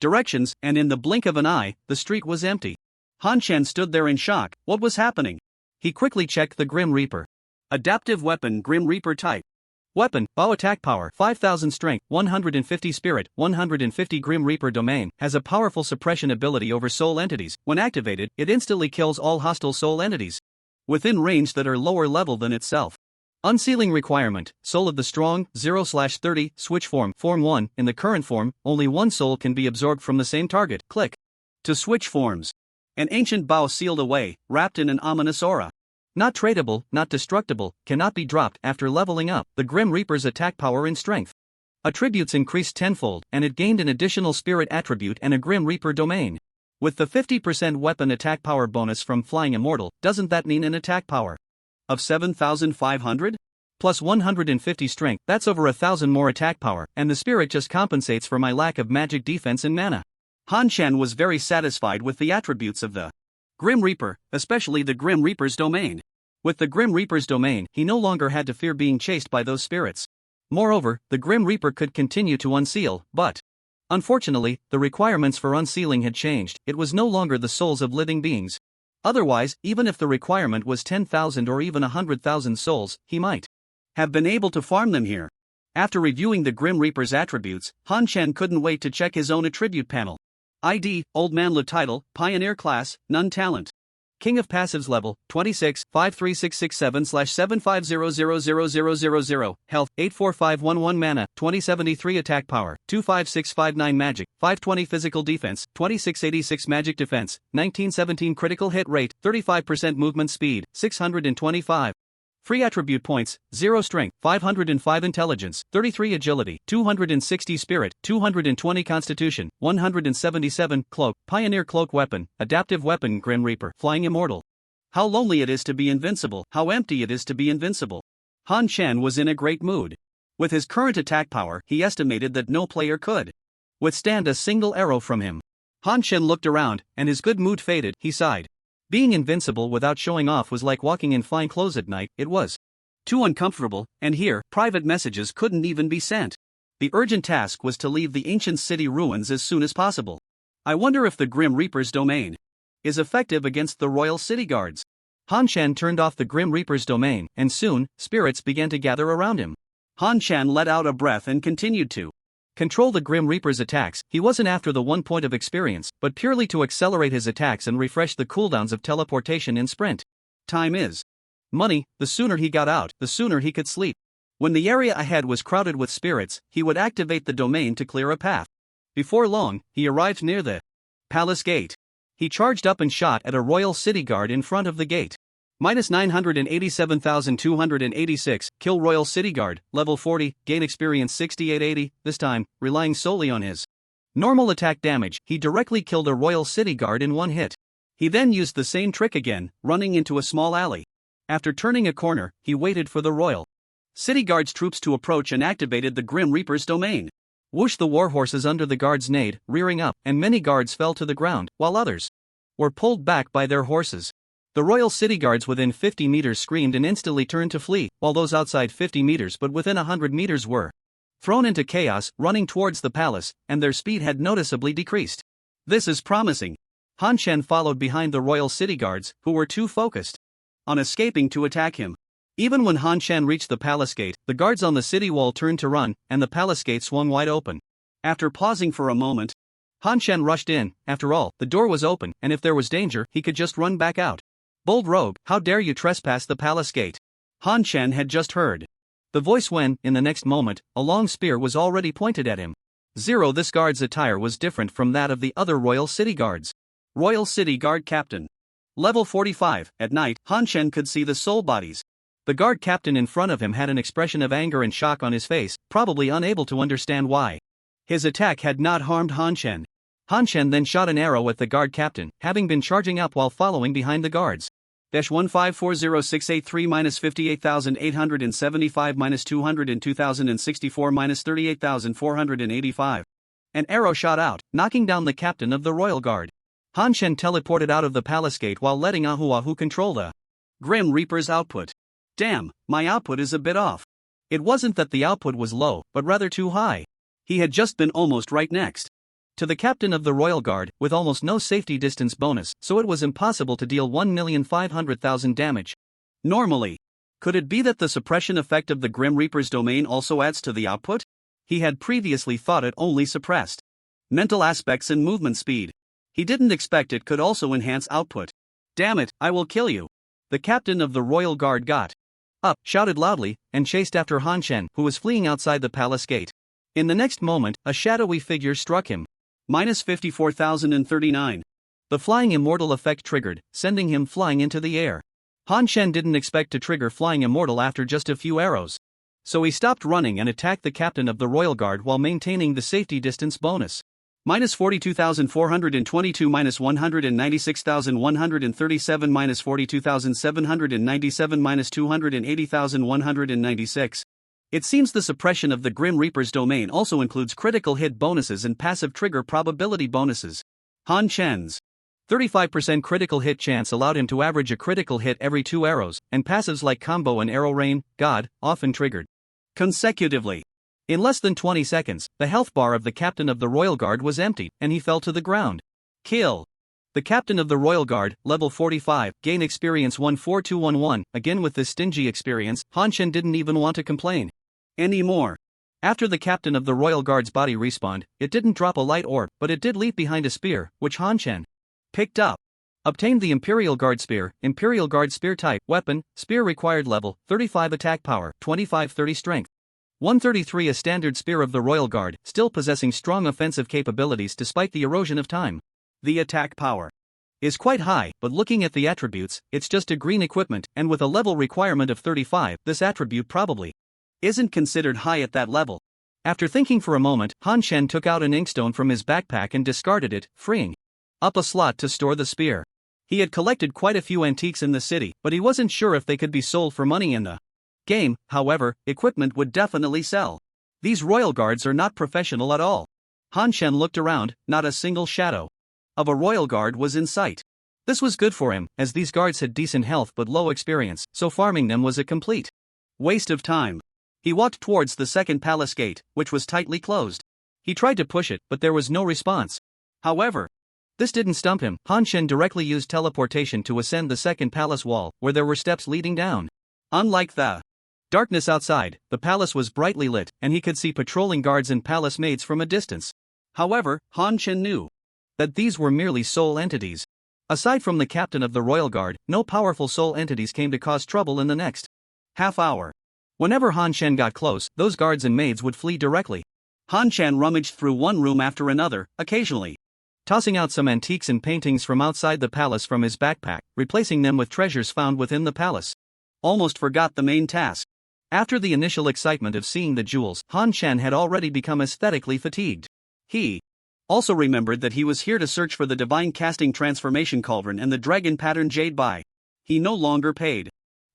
directions, and in the blink of an eye, the street was empty. Han Chen stood there in shock. What was happening? He quickly checked the Grim Reaper. Adaptive weapon Grim Reaper type. Weapon, bow attack power, 5000 strength, 150 spirit, 150 Grim Reaper domain, has a powerful suppression /ability over soul entities. When activated, it instantly kills all hostile soul entities within range that are lower level than itself. Unsealing requirement, Soul of the Strong, 0/30, switch form, Form 1, in the current form, only one soul can be absorbed from the same target. Click to switch forms. An ancient bow sealed away, wrapped in an ominous aura. Not tradable, not destructible, cannot be dropped. After leveling up the Grim Reaper's attack power and strength attributes increased tenfold, and it gained an additional spirit attribute and a Grim Reaper domain. With the 50% weapon attack power bonus from Flying Immortal, doesn't that mean an attack power of 7,500? Plus 150 strength, that's over 1,000 more attack power, and the spirit just compensates for my lack of magic defense and mana. Han Chen was very satisfied with the attributes of the Grim Reaper, especially the Grim Reaper's domain. With the Grim Reaper's domain, he no longer had to fear being chased by those spirits. Moreover, the Grim Reaper could continue to unseal, but unfortunately, the requirements for unsealing had changed. It was no longer the souls of living beings. Otherwise, even if the requirement was 10,000 or even 100,000 souls, he might have been able to farm them here. After reviewing the Grim Reaper's attributes, Han Chen couldn't wait to check his own attribute panel. ID, Old Man Le Title, Pioneer Class, None Talent. King of Passives Level, 26, 53667/7500000. Health, 84511 Mana, 2073 Attack Power, 25659 Magic, 520 Physical Defense, 2686 Magic Defense, 1917 Critical Hit Rate, 35% Movement Speed, 625. Free attribute points, 0 strength, 505 intelligence, 33 agility, 260 spirit, 220 constitution, 177 cloak, pioneer cloak weapon, adaptive weapon Grim Reaper, flying immortal. How lonely it is to be invincible, how empty it is to be invincible. Han Chen was in a great mood. With his current attack power, he estimated that no player could withstand a single arrow from him. Han Chen looked around, and his good mood faded. He sighed. Being invincible without showing off was like walking in fine clothes at night. It was too uncomfortable, and here, private messages couldn't even be sent. The urgent task was to leave the ancient city ruins as soon as possible. I wonder if the Grim Reaper's domain is effective against the royal city guards. Han Chen turned off the Grim Reaper's domain, and soon, spirits began to gather around him. Han Chen let out a breath and continued to control the Grim Reaper's attacks. He wasn't after the 1 point of experience, but purely to accelerate his attacks and refresh the cooldowns of teleportation and sprint. Time is money. The sooner he got out, the sooner he could sleep. When the area ahead was crowded with spirits, he would activate the domain to clear a path. Before long, he arrived near the palace gate. He charged up and shot at a royal city guard in front of the gate. Minus 987,286, kill Royal City Guard, level 40, gain experience 6880, this time, relying solely on his normal attack damage, he directly killed a Royal City Guard in one hit. He then used the same trick again, running into a small alley. After turning a corner, he waited for the Royal City Guard's troops to approach and activated the Grim Reaper's domain. Whoosh, the warhorses under the guards neighed, rearing up, and many guards fell to the ground, while others were pulled back by their horses. The Royal City Guards within 50 meters screamed and instantly turned to flee, while those outside 50 meters but within 100 meters were thrown into chaos, running towards the palace, and their speed had noticeably decreased. This is promising. Han Shen followed behind the Royal City Guards, who were too focused on escaping to attack him. Even when Han Shen reached the palace gate, the guards on the city wall turned to run, and the palace gate swung wide open. After pausing for a moment, Han Shen rushed in. After all, the door was open, and if there was danger, he could just run back out. Bold rogue, how dare you trespass the palace gate? Han Shen had just heard the voice when, in the next moment, a long spear was already pointed at him. This guard's attire was different from that of the other Royal City Guards. Royal City Guard Captain. Level 45, at night, Han Shen could see the soul bodies. The guard captain in front of him had an expression of anger and shock on his face, probably unable to understand why his attack had not harmed Han Shen. Han Shen then shot an arrow at the guard captain, having been charging up while following behind the guards. -1540683-588,875-202,064-38,485. An arrow shot out, knocking down the captain of the Royal Guard. Han Shen teleported out of the palace gate while letting Ahuahu control the Grim Reaper's output. Damn, my output is a bit off. It wasn't that the output was low, but rather too high. He had just been almost right next to the captain of the Royal Guard, with almost no safety distance bonus, so it was impossible to deal 1,500,000 damage. Normally. Could it be that the suppression effect of the Grim Reaper's domain also adds to the output? He had previously thought it only suppressed mental aspects and movement speed. He didn't expect it could also enhance output. Damn it, I will kill you. The captain of the Royal Guard got up, shouted loudly, and chased after Han Shen, who was fleeing outside the palace gate. In the next moment, a shadowy figure struck him. -54,039. The flying immortal effect triggered, sending him flying into the air. Han Shen didn't expect to trigger flying immortal after just a few arrows. So he stopped running and attacked the captain of the Royal Guard while maintaining the safety distance bonus. -42,422 -196,137 -42,797 -280,196. It seems the suppression of the Grim Reaper's domain also includes critical hit bonuses and passive trigger probability bonuses. Han Shen's 35% critical hit chance allowed him to average a critical hit every 2 arrows, and passives like Combo and Arrow Rain, God, often triggered consecutively. In less than 20 seconds, the health bar of the captain of the Royal Guard was empty, and he fell to the ground. Kill. The captain of the Royal Guard, level 45, gain experience 14211. Again with this stingy experience, Han Shen didn't even want to complain anymore. After the captain of the Royal Guard's body respawned, it didn't drop a light orb, but it did leap behind a spear, which Han Shen picked up. Obtained the Imperial Guard Spear type, weapon, spear required level, 35 attack power, 25-30 strength. 133 a standard spear of the Royal Guard, still possessing strong offensive capabilities despite the erosion of time. The attack power is quite high, but looking at the attributes, it's just a green equipment, and with a level requirement of 35, this attribute probably isn't considered high at that level. After thinking for a moment, Han Shen took out an inkstone from his backpack and discarded it, freeing up a slot to store the spear. He had collected quite a few antiques in the city, but he wasn't sure if they could be sold for money in the game. However, equipment would definitely sell. These Royal Guards are not professional at all. Han Shen looked around, not a single shadow of a Royal Guard was in sight. This was good for him, as these guards had decent health but low experience, so farming them was a complete waste of time. He walked towards the second palace gate, which was tightly closed. He tried to push it, but there was no response. However, this didn't stump him. Han Shen directly used teleportation to ascend the second palace wall, where there were steps leading down. Unlike the darkness outside, the palace was brightly lit, and he could see patrolling guards and palace maids from a distance. However, Han Shen knew that these were merely soul entities. Aside from the captain of the Royal Guard, no powerful soul entities came to cause trouble in the next half hour. Whenever Han Shen got close, those guards and maids would flee directly. Han Shen rummaged through one room after another, occasionally tossing out some antiques and paintings from outside the palace from his backpack, replacing them with treasures found within the palace. Almost forgot the main task. After the initial excitement of seeing the jewels, Han Chen had already become aesthetically fatigued. He also remembered that he was here to search for the divine casting transformation cauldron and the dragon pattern jade bai. He no longer paid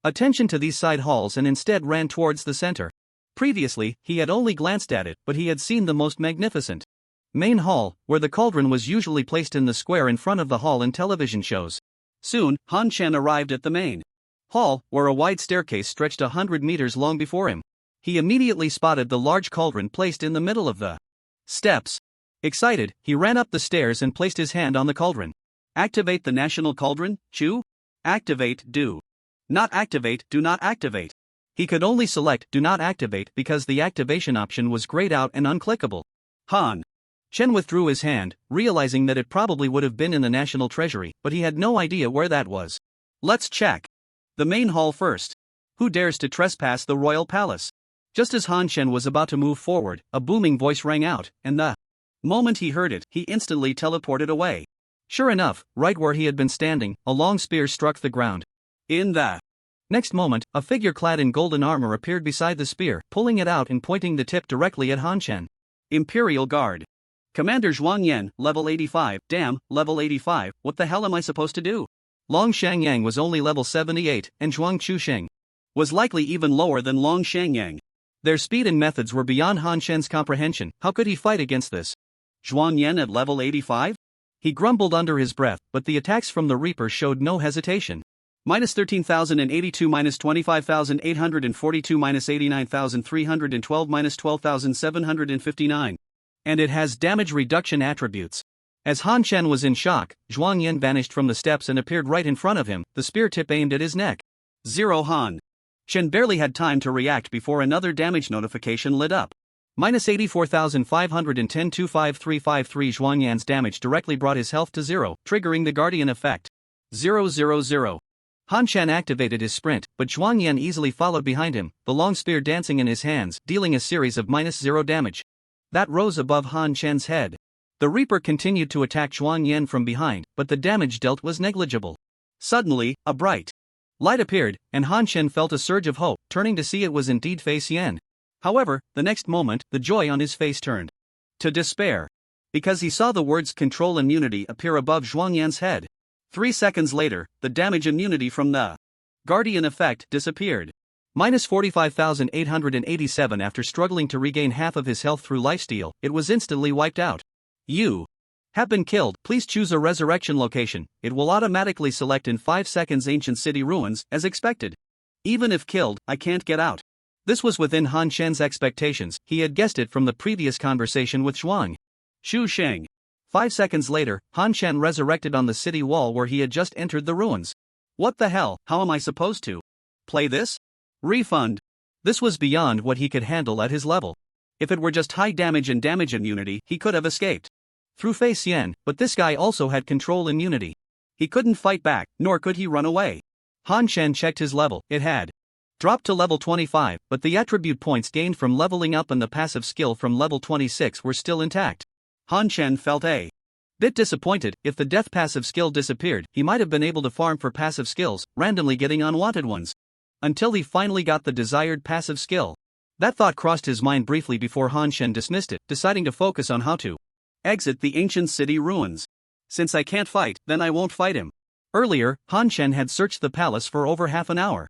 attention to these side halls and instead ran towards the center. Previously, he had only glanced at it, but he had seen the most magnificent main hall, where the cauldron was usually placed in the square in front of the hall in television shows. Soon, Han Chen arrived at the main hall, where a wide staircase stretched 100 meters long before him. He immediately spotted the large cauldron placed in the middle of the steps. Excited, he ran up the stairs and placed his hand on the cauldron. Activate the national cauldron, Chu? Activate, do. Not activate, do not activate. He could only select do not activate because the activation option was grayed out and unclickable. Han Chen withdrew his hand, realizing that it probably would have been in the national treasury, but he had no idea where that was. Let's check the main hall first. Who dares to trespass the royal palace? Just as Han Chen was about to move forward, a booming voice rang out, and the moment he heard it, he instantly teleported away. Sure enough, right where he had been standing, a long spear struck the ground. In the next moment, a figure clad in golden armor appeared beside the spear, pulling it out and pointing the tip directly at Han Chen. Imperial Guard. Commander Zhuang Yan, level 85, damn, level 85, what the hell am I supposed to do? Long Shangyang was only level 78, and Zhuang Chusheng was likely even lower than Long Shangyang. Their speed and methods were beyond Han Chen's comprehension. How could he fight against this? Zhuang Yan at level 85? He grumbled under his breath, but the attacks from the Reaper showed no hesitation. Minus 13,082, minus 25,842, minus 89,312, minus 12,759. And it has damage reduction attributes. As Han Chen was in shock, Zhuang Yan vanished from the steps and appeared right in front of him, the spear tip aimed at his neck. Zero. Han Chen barely had time to react before another damage notification lit up. Minus 84,510, 25353. Zhuang Yan's damage directly brought his health to zero, triggering the Guardian effect. 000. Han Chen activated his sprint, but Zhuang Yan easily followed behind him, the long spear dancing in his hands, dealing a series of minus 0 damage. That rose above Han Chen's head. The Reaper continued to attack Zhuang Yan from behind, but the damage dealt was negligible. Suddenly, a bright light appeared, and Han Chen felt a surge of hope, turning to see it was indeed Fei Xian. However, the next moment, the joy on his face turned to despair, because he saw the words control immunity appear above Zhuang Yan's head. 3 seconds later, the damage immunity from the Guardian effect disappeared. Minus 45,887. After struggling to regain half of his health through lifesteal, it was instantly wiped out. You have been killed. Please choose a resurrection location. It will automatically select in 5 seconds. Ancient city ruins, as expected. Even if killed, I can't get out. This was within Han Chen's expectations. He had guessed it from the previous conversation with Zhuang Chusheng. 5 seconds later, Han Chen resurrected on the city wall where he had just entered the ruins. What the hell? How am I supposed to play this? Refund. This was beyond what he could handle at his level. If it were just high damage and damage immunity, he could have escaped through Fei Xian, but this guy also had control immunity. He couldn't fight back, nor could he run away. Han Chen checked his level. It had dropped to level 25, but the attribute points gained from leveling up and the passive skill from level 26 were still intact. Han Chen felt a bit disappointed. If the death passive skill disappeared, he might have been able to farm for passive skills, randomly getting unwanted ones. Until he finally got the desired passive skill. That thought crossed his mind briefly before Han Chen dismissed it, deciding to focus on how to exit the ancient city ruins. Since I can't fight, then I won't fight him. Earlier, Han Chen had searched the palace for over half an hour.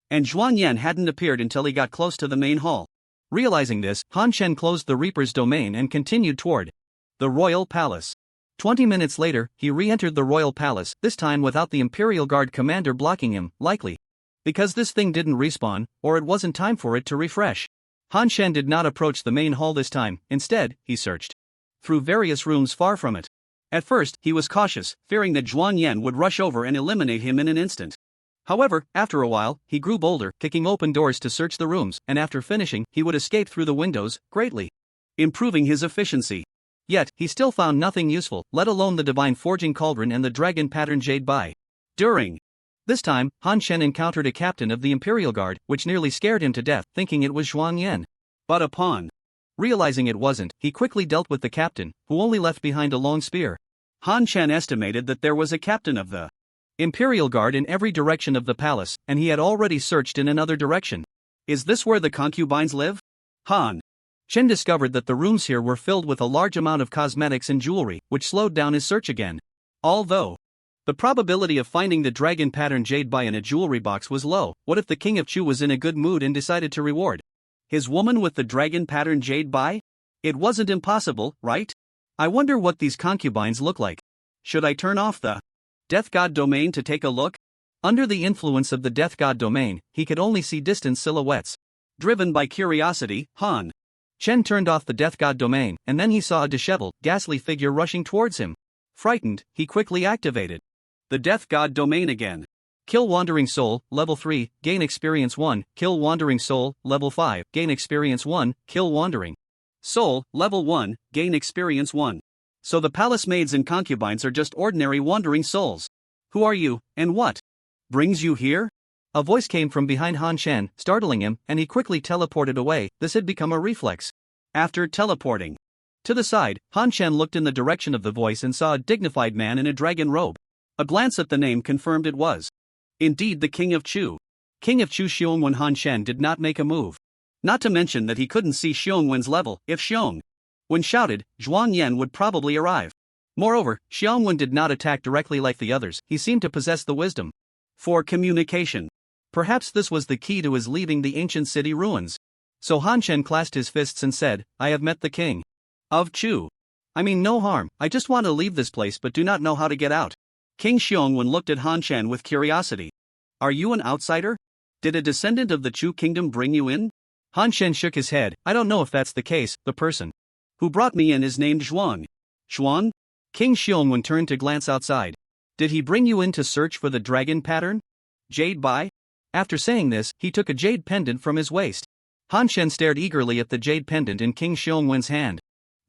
And Zhuang Yan hadn't appeared until he got close to the main hall. Realizing this, Han Chen closed the Reaper's domain and continued toward the royal palace. 20 minutes later, he re-entered the royal palace, this time without the Imperial Guard commander blocking him, likely because this thing didn't respawn, or it wasn't time for it to refresh. Han Chen did not approach the main hall this time. Instead, he searched through various rooms far from it. At first, he was cautious, fearing that Zhuang Yan would rush over and eliminate him in an instant. However, after a while, he grew bolder, kicking open doors to search the rooms, and after finishing, he would escape through the windows, greatly improving his efficiency. Yet, he still found nothing useful, let alone the divine forging cauldron and the dragon pattern jade bai. During this time, Han Chen encountered a captain of the Imperial Guard, which nearly scared him to death, thinking it was Zhuang Yan. But upon realizing it wasn't, he quickly dealt with the captain, who only left behind a long spear. Han Chen estimated that there was a captain of the Imperial Guard in every direction of the palace, and he had already searched in another direction. Is this where the concubines live? Han Chen discovered that the rooms here were filled with a large amount of cosmetics and jewelry, which slowed down his search again. Although the probability of finding the dragon pattern jade by in a jewelry box was low, what if the king of Chu was in a good mood and decided to reward his woman with the dragon pattern jade by? It wasn't impossible, right? I wonder what these concubines look like. Should I turn off the Death God domain to take a look? Under the influence of the Death God domain, he could only see distant silhouettes. Driven by curiosity, Han Chen turned off the Death God domain, and then he saw a disheveled, ghastly figure rushing towards him. Frightened, he quickly activated the Death God domain again. Kill Wandering Soul, level 3, gain experience 1, kill Wandering Soul, level 5, gain experience 1, kill Wandering Soul, level 1, gain experience 1. So the palace maids and concubines are just ordinary wandering souls. Who are you, and what brings you here? A voice came from behind Han Chen, startling him, and he quickly teleported away. This had become a reflex. After teleporting to the side, Han Chen looked in the direction of the voice and saw a dignified man in a dragon robe. A glance at the name confirmed it was indeed the King of Chu. King of Chu Xiongwen. Han Chen did not make a move. Not to mention that he couldn't see Xiongwen's level. If Xiongwen shouted, Zhuang Yan would probably arrive. Moreover, Xiongwen did not attack directly like the others. He seemed to possess the wisdom for communication. Perhaps this was the key to his leaving the ancient city ruins. So Han Chen clasped his fists and said, I have met the King of Chu. I mean no harm, I just want to leave this place but do not know how to get out. King Xiongwen looked at Han Chen with curiosity. Are you an outsider? Did a descendant of the Chu kingdom bring you in? Han Chen shook his head. I don't know if that's the case. The person who brought me in is named Zhuang. Xuan? King Xiongwen turned to glance outside. Did he bring you in to search for the dragon pattern jade by? After saying this, he took a jade pendant from his waist. Han Chen stared eagerly at the jade pendant in King Xiongwen's hand.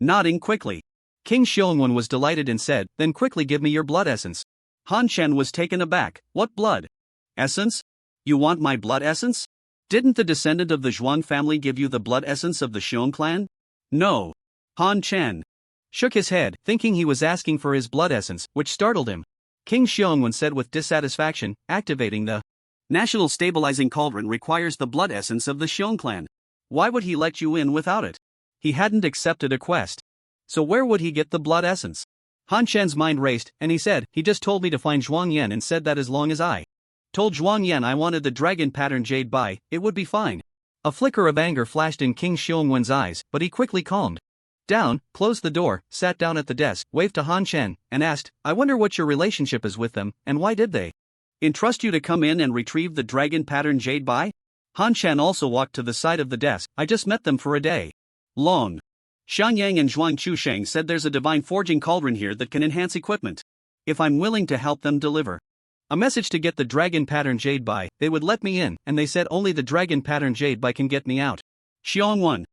Nodding quickly, King Xiongwen was delighted and said, then quickly give me your blood essence. Han Chen was taken aback. What blood essence? You want my blood essence? Didn't the descendant of the Zhuang family give you the blood essence of the Xiong clan? No. Han Chen shook his head, thinking he was asking for his blood essence, which startled him. King Xiongwen said with dissatisfaction, activating the National Stabilizing Cauldron requires the blood essence of the Xiong clan. Why would he let you in without it? He hadn't accepted a quest. So where would he get the blood essence? Han Chen's mind raced, and he said, he just told me to find Zhuang Yan and said that as long as I told Zhuang Yan I wanted the dragon pattern jade by, it would be fine. A flicker of anger flashed in King Xiongwen's eyes, but he quickly calmed down, closed the door, sat down at the desk, waved to Han Chen, and asked, I wonder what your relationship is with them, and why did they entrust you to come in and retrieve the dragon pattern jade by? Han Chen also walked to the side of the desk. I just met them for a day long. Shanyang and Zhuang Chusheng said there's a divine forging cauldron here that can enhance equipment. If I'm willing to help them deliver a message to get the dragon pattern jade by, they would let me in, and they said only the dragon pattern jade by can get me out. Xiongwen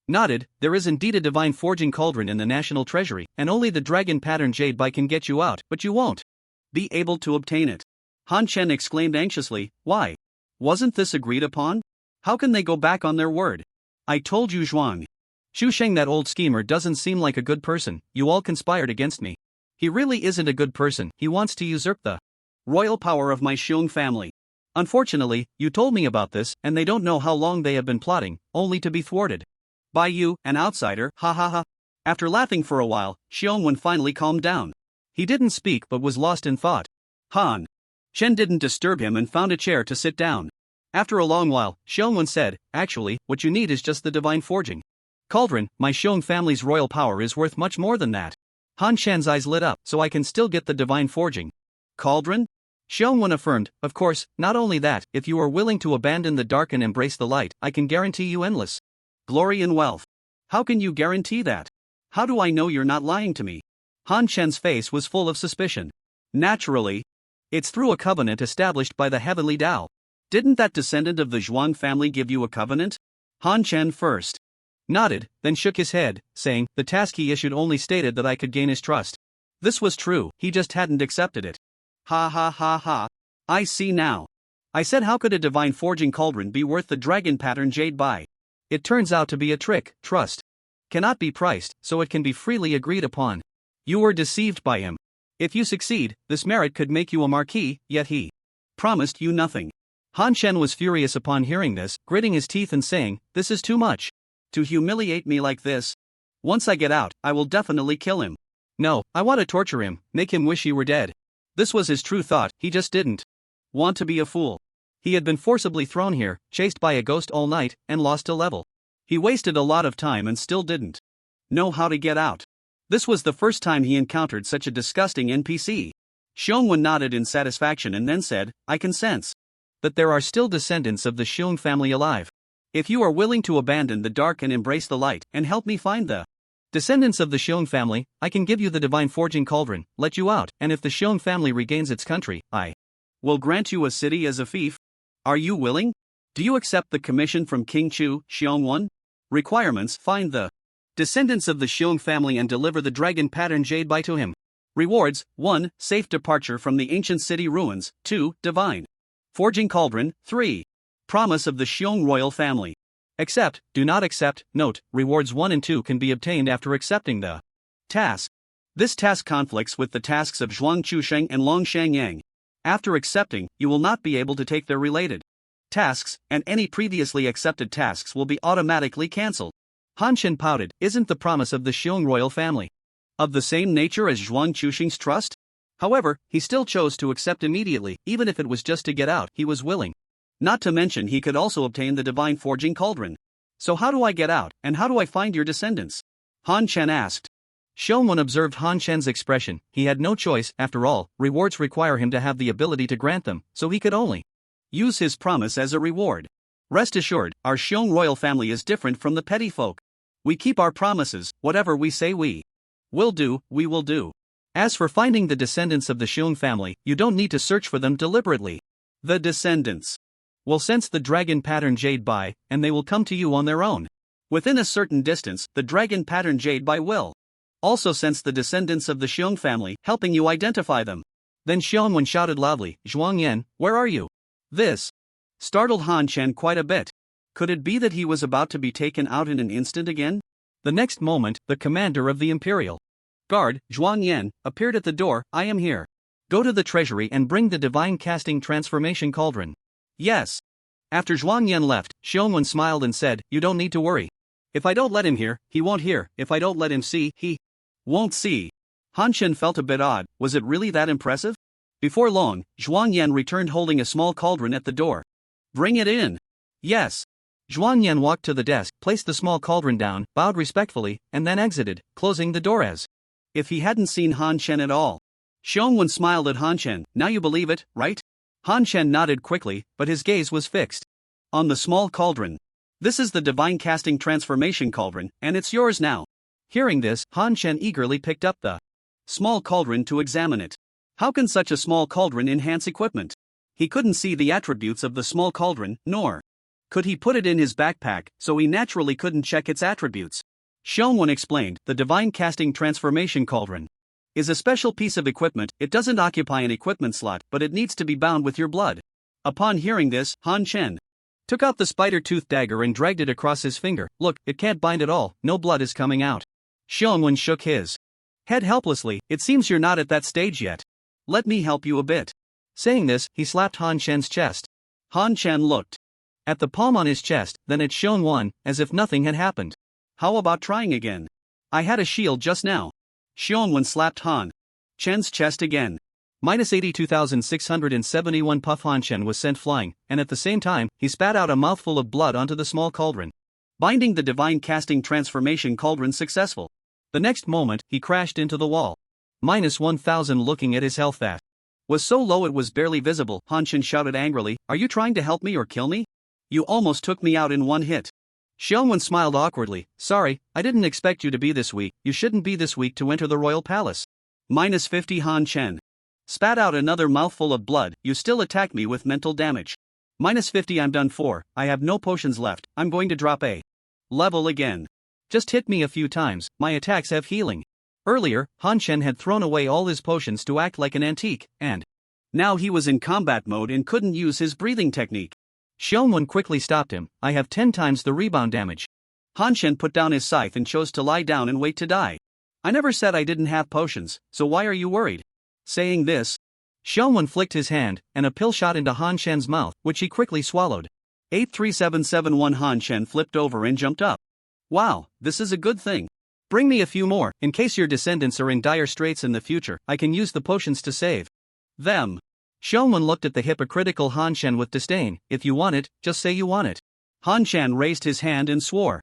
nodded. There is indeed a divine forging cauldron in the national treasury, and only the dragon pattern jade by can get you out, but you won't be able to obtain it. Han Chen exclaimed anxiously, why? Wasn't this agreed upon? How can they go back on their word? I told you Zhuang Chusheng, that old schemer, doesn't seem like a good person. You all conspired against me. He really isn't a good person. He wants to usurp the royal power of my Xiong family. Unfortunately, you told me about this, and they don't know how long they have been plotting, only to be thwarted by you, an outsider, ha ha ha. After laughing for a while, Xiongwen finally calmed down. He didn't speak but was lost in thought. Han Chen didn't disturb him and found a chair to sit down. After a long while, Xiongwen said, actually, what you need is just the divine forging cauldron. My Xiong family's royal power is worth much more than that. Han Chen's eyes lit up. So I can still get the divine forging cauldron? Xiongwen affirmed, of course. Not only that, if you are willing to abandon the dark and embrace the light, I can guarantee you endless glory and wealth. How can you guarantee that? How do I know you're not lying to me? Han Chen's face was full of suspicion. Naturally, it's through a covenant established by the heavenly Tao. Didn't that descendant of the Zhuang family give you a covenant? Han Chen first nodded, then shook his head, saying, the task he issued only stated that I could gain his trust. This was true, he just hadn't accepted it. Ha ha ha ha. I see now. I said how could a divine forging cauldron be worth the dragon pattern jade by? It turns out to be a trick. Trust cannot be priced, so it can be freely agreed upon. You were deceived by him. If you succeed, this merit could make you a marquis, yet he promised you nothing. Han Chen was furious upon hearing this, gritting his teeth and saying, "This is too much. To humiliate me like this? Once I get out, I will definitely kill him. No, I want to torture him, make him wish he were dead." This was his true thought, he just didn't want to be a fool. He had been forcibly thrown here, chased by a ghost all night, and lost a level. He wasted a lot of time and still didn't know how to get out. This was the first time he encountered such a disgusting NPC. Shaun nodded in satisfaction and then said, "I can sense that there are still descendants of the Shaun family alive. If you are willing to abandon the dark and embrace the light, and help me find the descendants of the Shaun family, I can give you the divine forging cauldron, let you out, and if the Shaun family regains its country, I will grant you a city as a fief. Are you willing? Do you accept the commission from King Chu, Shaun 1? Requirements: find the descendants of the Shaun family and deliver the dragon pattern jade by to him. Rewards: 1. Safe departure from the ancient city ruins, 2. Divine forging cauldron, 3. Promise of the Shaun royal family. Accept, do not accept. Note, rewards 1 and 2 can be obtained after accepting the task. This task conflicts with the tasks of Zhuang Chusheng and Long Shangyang. After accepting, you will not be able to take their related tasks, and any previously accepted tasks will be automatically cancelled. Han Chen pouted. Isn't the promise of the Shaun royal family of the same nature as Zhuang Chusheng's trust? However, he still chose to accept immediately, even if it was just to get out, he was willing. Not to mention he could also obtain the divine forging cauldron. So how do I get out, and how do I find your descendants? Han Chen asked. Shaun observed Han Chen's expression. He had no choice, after all, rewards require him to have the ability to grant them, so he could only use his promise as a reward. Rest assured, our Shaun royal family is different from the petty folk. We keep our promises, whatever we say we will do, we will do. As for finding the descendants of the Shaun family, you don't need to search for them deliberately. The descendants will sense the dragon pattern jade by, and they will come to you on their own. Within a certain distance, the dragon pattern jade by will also sense the descendants of the Shaun family, helping you identify them. Then Shaun shouted loudly, "Zhuang Yan, where are you?" This startled Han Chen quite a bit. Could it be that he was about to be taken out in an instant again? The next moment, the commander of the Imperial Guard, Zhuang Yan, appeared at the door. "I am here. Go to the treasury and bring the divine casting transformation cauldron." Yes. After Zhuang Yan left, Shaun smiled and said, "You don't need to worry. If I don't let him hear, he won't hear. If I don't let him see, he won't see." Han Chen felt a bit odd. Was it really that impressive? Before long, Zhuang Yan returned holding a small cauldron at the door. "Bring it in." Yes. Zhuang Yan walked to the desk, placed the small cauldron down, bowed respectfully, and then exited, closing the door as if he hadn't seen Han Chen at all. Shaun smiled at Han Chen. "Now you believe it, right?" Han Chen nodded quickly, but his gaze was fixed on the small cauldron. "This is the divine casting transformation cauldron, and it's yours now." Hearing this, Han Chen eagerly picked up the small cauldron to examine it. How can such a small cauldron enhance equipment? He couldn't see the attributes of the small cauldron, nor could he put it in his backpack, so he naturally couldn't check its attributes. Shaun explained, "The divine casting transformation cauldron is a special piece of equipment. It doesn't occupy an equipment slot, but it needs to be bound with your blood." Upon hearing this, Han Chen took out the spider-tooth dagger and dragged it across his finger. "Look, it can't bind at all, no blood is coming out." Shaun shook his head helplessly. "It seems you're not at that stage yet. Let me help you a bit." Saying this, he slapped Han Chen's chest. Han Chen looked at the palm on his chest, then at Shaun, as if nothing had happened. "How about trying again? I had a shield just now." Shaun slapped Han Chen's chest again. Minus 82,671 puff. Han Chen was sent flying, and at the same time, he spat out a mouthful of blood onto the small cauldron. Binding the divine casting transformation cauldron successful. The next moment, he crashed into the wall. Minus 1,000. Looking at his health that was so low it was barely visible, Han Chen shouted angrily, "Are you trying to help me or kill me? You almost took me out in one hit." Shaun smiled awkwardly. "Sorry, I didn't expect you to be this weak. You shouldn't be this weak to enter the royal palace." Minus 50. Han Chen spat out another mouthful of blood. "You still attack me with mental damage." Minus 50. "I'm done for. I have no potions left. I'm going to drop a level again. Just hit me a few times, my attacks have healing." Earlier, Han Chen had thrown away all his potions to act like an antique, and now he was in combat mode and couldn't use his breathing technique. Shaun quickly stopped him. "I have 10 times the rebound damage." Han Chen put down his scythe and chose to lie down and wait to die. "I never said I didn't have potions, so why are you worried?" Saying this, Shaun flicked his hand, and a pill shot into Han Shen's mouth, which he quickly swallowed. 83771 Han Shen flipped over and jumped up. Wow, this is a good thing. Bring me a few more, in case your descendants are in dire straits in the future, I can use the potions to save them. Shaun looked at the hypocritical Han Shen with disdain. If you want it, just say you want it. Han Shen raised his hand and swore.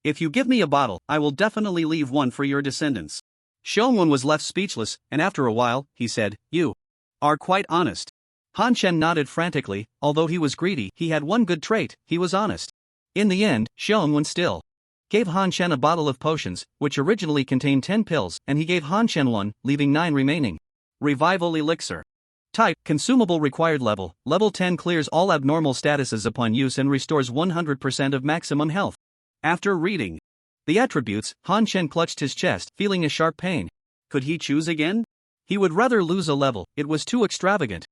If you give me a bottle, I will definitely leave one for your descendants. Shaun was left speechless, and after a while, he said, You are quite honest. Han Shen nodded frantically. Although he was greedy, he had one good trait: he was honest. In the end, Shaun still gave Han Shen a bottle of potions, which originally contained 10 pills, and he gave Han Shen one, leaving 9 remaining. Revival Elixir. Type: consumable. Required level: level 10. Clears all abnormal statuses upon use and restores 100% of maximum health. After reading the attributes, Han Shen clutched his chest, feeling a sharp pain. Could he choose again? He would rather lose a level, it was too extravagant.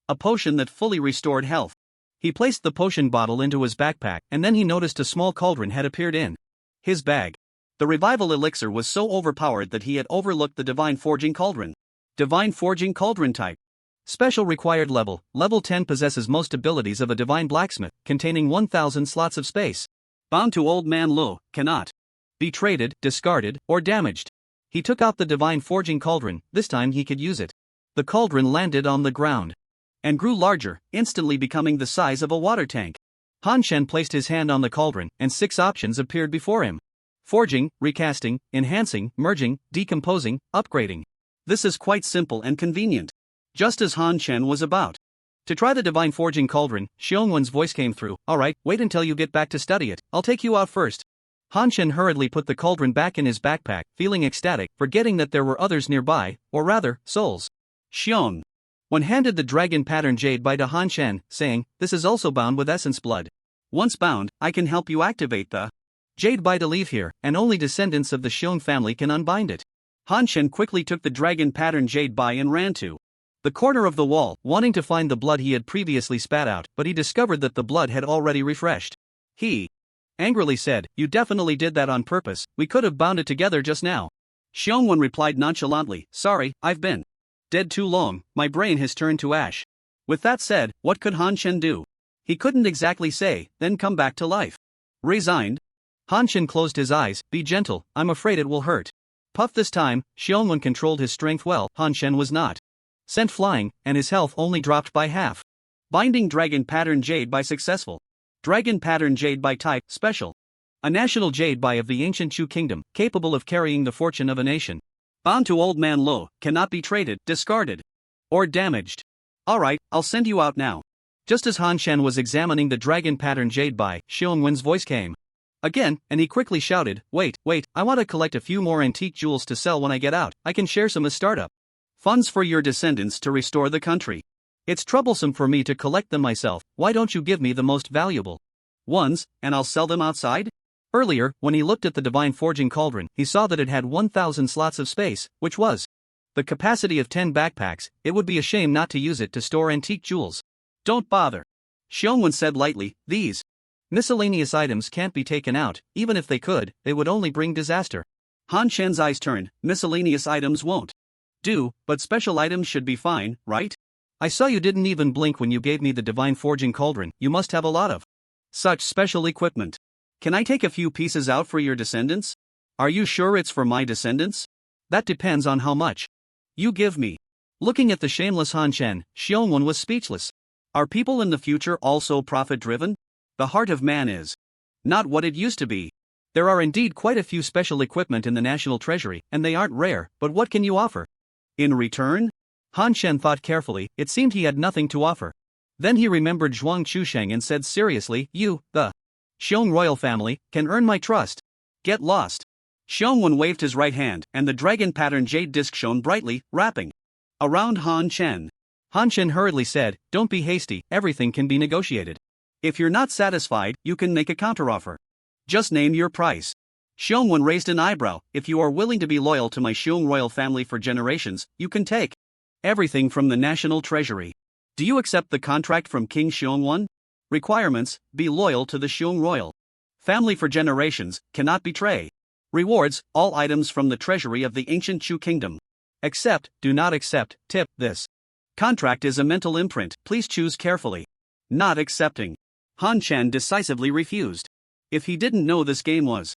A potion that fully restored health. He placed the potion bottle into his backpack, and then he noticed a small cauldron had appeared in his bag. The revival elixir was so overpowered that he had overlooked the divine forging cauldron. Divine forging cauldron type. Special. Required level: level 10. Possesses most abilities of a divine blacksmith, containing 1000 slots of space. Bound to Old Man Lo, cannot be traded, discarded, or damaged. He took out the divine forging cauldron. This time he could use it. The cauldron landed on the ground and grew larger, instantly becoming the size of a water tank. Han Shen placed his hand on the cauldron, and 6 options appeared before him. Forging, recasting, enhancing, merging, decomposing, upgrading. This is quite simple and convenient. Just as Han Shen was about to try the divine forging cauldron, Xiongwen's voice came through. Alright, wait until you get back to study it, I'll take you out first. Han Shen hurriedly put the cauldron back in his backpack, feeling ecstatic, forgetting that there were others nearby, or rather, souls. Shaun handed the dragon pattern jade by to Han Shen, saying, This is also bound with essence blood. Once bound, I can help you activate the jade by to leave here, and only descendants of the Shaun family can unbind it. Han Shen quickly took the dragon pattern jade by and ran to the corner of the wall, wanting to find the blood he had previously spat out, but he discovered that the blood had already refreshed. He angrily said, You definitely did that on purpose, we could have bound it together just now. Xiongwen replied nonchalantly, Sorry, I've been dead too long, my brain has turned to ash. With that said, what could Han Shen do? He couldn't exactly say, then come back to life. Resigned? Han Shen closed his eyes. Be gentle, I'm afraid it will hurt. Puff. This time, Xiongwen controlled his strength well. Han Shen was not sent flying, and his health only dropped by half. Binding dragon pattern jade by successful. Dragon pattern jade by type, special. A national jade by of the ancient Chu kingdom, capable of carrying the fortune of a nation. Bound to Old Man Lo, cannot be traded, discarded, or damaged. Alright, I'll send you out now. Just as Han Shen was examining the dragon pattern jade by, Xiongwen's voice came again, and he quickly shouted, Wait, I want to collect a few more antique jewels to sell when I get out. I can share some as startup funds for your descendants to restore the country. It's troublesome for me to collect them myself. Why don't you give me the most valuable ones, and I'll sell them outside? Earlier, when he looked at the divine forging cauldron, he saw that it had 1000 slots of space, which was the capacity of 10 backpacks. It would be a shame not to use it to store antique jewels. Don't bother. Xiongwen said lightly, These miscellaneous items can't be taken out. Even if they could, they would only bring disaster. Han Shen's eyes turned. Miscellaneous items won't do, but special items should be fine, right? I saw you didn't even blink when you gave me the divine forging cauldron. You must have a lot of such special equipment. Can I take a few pieces out for your descendants? Are you sure it's for my descendants? That depends on how much you give me. Looking at the shameless Han Shen, Xiongwen was speechless. Are people in the future also profit-driven? The heart of man is not what it used to be. There are indeed quite a few special equipment in the national treasury, and they aren't rare, but what can you offer in return? Han Shen thought carefully. It seemed he had nothing to offer. Then he remembered Zhuang Chusheng and said seriously, You, the Shaun royal family, can earn my trust. Get lost. Xiongwen waved his right hand, and the dragon pattern jade disc shone brightly, wrapping around Han Shen. Han Shen hurriedly said, Don't be hasty, everything can be negotiated. If you're not satisfied, you can make a counteroffer. Just name your price. Xiongwen raised an eyebrow. If you are willing to be loyal to my Shaun royal family for generations, you can take everything from the national treasury. Do you accept the contract from King Xiongwen? Requirements: be loyal to the Shaun royal family for generations, cannot betray. Rewards: all items from the treasury of the ancient Chu kingdom. Accept, do not accept. Tip, this contract is a mental imprint, please choose carefully. Not accepting. Han Chen decisively refused. If he didn't know this game was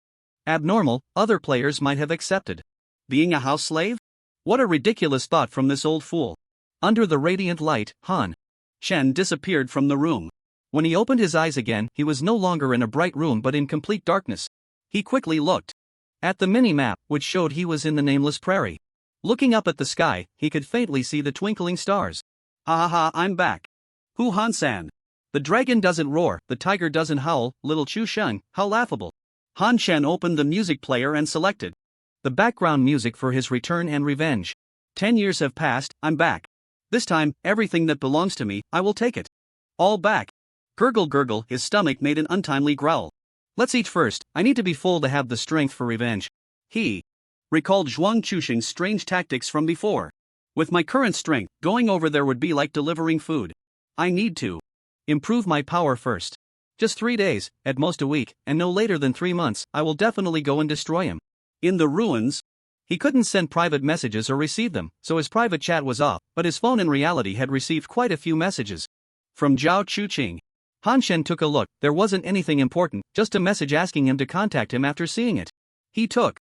abnormal, other players might have accepted. Being a house slave? What a ridiculous thought from this old fool. Under the radiant light, Han Chen disappeared from the room. When he opened his eyes again, he was no longer in a bright room but in complete darkness. He quickly looked at the mini-map, which showed he was in the nameless prairie. Looking up at the sky, he could faintly see the twinkling stars. Ha ha ha, I'm back. Hu Han-san. The dragon doesn't roar, the tiger doesn't howl, little Chu Sheng, how laughable. Han Chen opened the music player and selected the background music for his return and revenge. 10 years have passed, I'm back. This time, everything that belongs to me, I will take it. All back. Gurgle gurgle, his stomach made an untimely growl. Let's eat first, I need to be full to have the strength for revenge. He recalled Zhuang Chushing's strange tactics from before. With my current strength, going over there would be like delivering food. I need to improve my power first. Just 3 days, at most a week, and no later than 3 months, I will definitely go and destroy him. In the ruins, he couldn't send private messages or receive them, so his private chat was off, but his phone in reality had received quite a few messages. From Zhao Chuqing. Han Chen took a look, there wasn't anything important, just a message asking him to contact him after seeing it. He took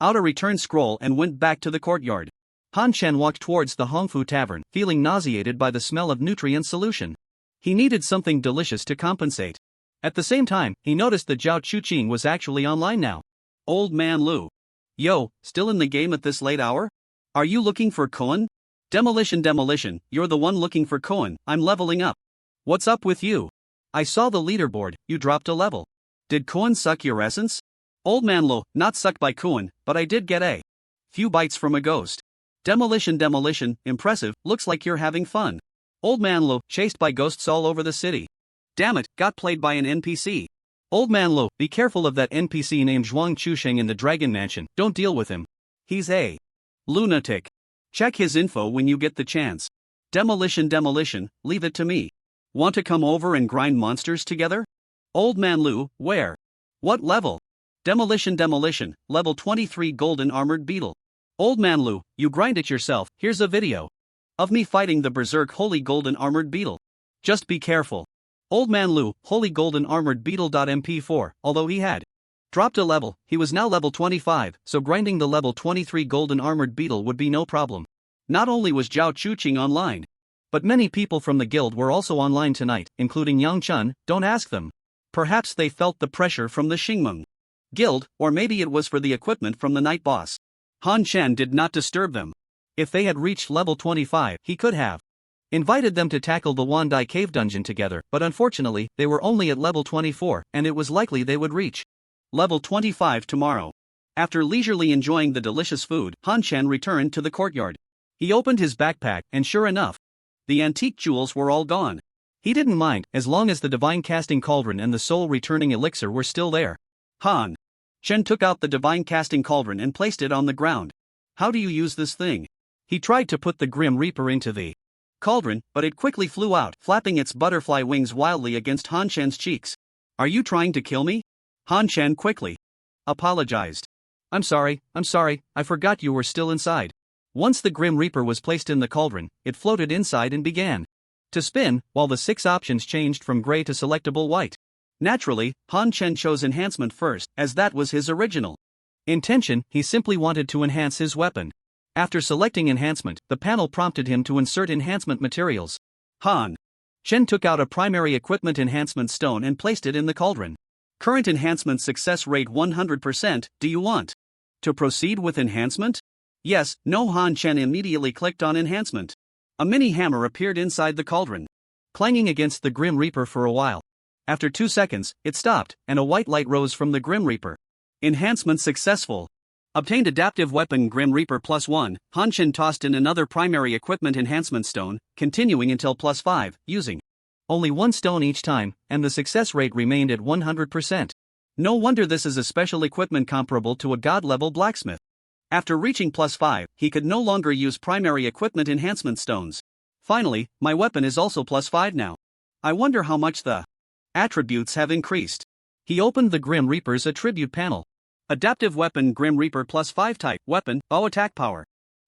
out a return scroll and went back to the courtyard. Han Chen walked towards the Hongfu Tavern, feeling nauseated by the smell of nutrient solution. He needed something delicious to compensate. At the same time, he noticed that Zhao Chuqing was actually online now. Old man Lu. Yo, still in the game at this late hour? Are you looking for Koan? Demolition, you're the one looking for Koan, I'm leveling up. What's up with you? I saw the leaderboard, you dropped a level. Did Koan suck your essence? Old man Lu, not sucked by Koan, but I did get a few bites from a ghost. Demolition, impressive, looks like you're having fun. Old man Lu, chased by ghosts all over the city. Damn it, got played by an NPC. Old man Lu, be careful of that NPC named Zhuang Chusheng in the Dragon Mansion, don't deal with him. He's a lunatic. Check his info when you get the chance. Demolition, leave it to me. Want to come over and grind monsters together? Old man Lu, where? What level? Demolition, level 23 golden armored beetle. Old man Lu, you grind it yourself, here's a video of me fighting the berserk holy golden armored beetle. Just be careful. Old man Lu, holy golden armored beetle.mp4, although he had dropped a level, he was now level 25, so grinding the level 23 golden armored beetle would be no problem. Not only was Zhao Chuqing online, but many people from the guild were also online tonight, including Yang Chun, don't ask them. Perhaps they felt the pressure from the Xingmeng guild, or maybe it was for the equipment from the night boss. Han Chen did not disturb them. If they had reached level 25, he could have invited them to tackle the Wandai cave dungeon together, but unfortunately, they were only at level 24, and it was likely they would reach level 25 tomorrow. After leisurely enjoying the delicious food, Han Chen returned to the courtyard. He opened his backpack, and sure enough, the antique jewels were all gone. He didn't mind, as long as the divine casting cauldron and the soul returning elixir were still there. Han Chen took out the divine casting cauldron and placed it on the ground. How do you use this thing? He tried to put the Grim Reaper into the cauldron, but it quickly flew out, flapping its butterfly wings wildly against Han Chen's cheeks. Are you trying to kill me? Han Chen quickly apologized. I'm sorry, I forgot you were still inside. Once the Grim Reaper was placed in the cauldron, it floated inside and began to spin, while the 6 options changed from gray to selectable white. Naturally, Han Chen chose enhancement first, as that was his original intention. He simply wanted to enhance his weapon. After selecting enhancement, the panel prompted him to insert enhancement materials. Han Chen took out a primary equipment enhancement stone and placed it in the cauldron. Current enhancement success rate 100%, do you want to proceed with enhancement? Yes, no. Han Chen immediately clicked on enhancement. A mini hammer appeared inside the cauldron, clanging against the Grim Reaper for a while. After 2 seconds, it stopped, and a white light rose from the Grim Reaper. Enhancement successful. Obtained adaptive weapon Grim Reaper +1, Han Chen tossed in another primary equipment enhancement stone, continuing until +5, using only 1 stone each time, and the success rate remained at 100%. No wonder this is a special equipment comparable to a god-level blacksmith. After reaching +5, he could no longer use primary equipment enhancement stones. Finally, my weapon is also +5 now. I wonder how much the attributes have increased. He opened the Grim Reaper's attribute panel. Adaptive weapon Grim Reaper +5 type weapon, bow attack power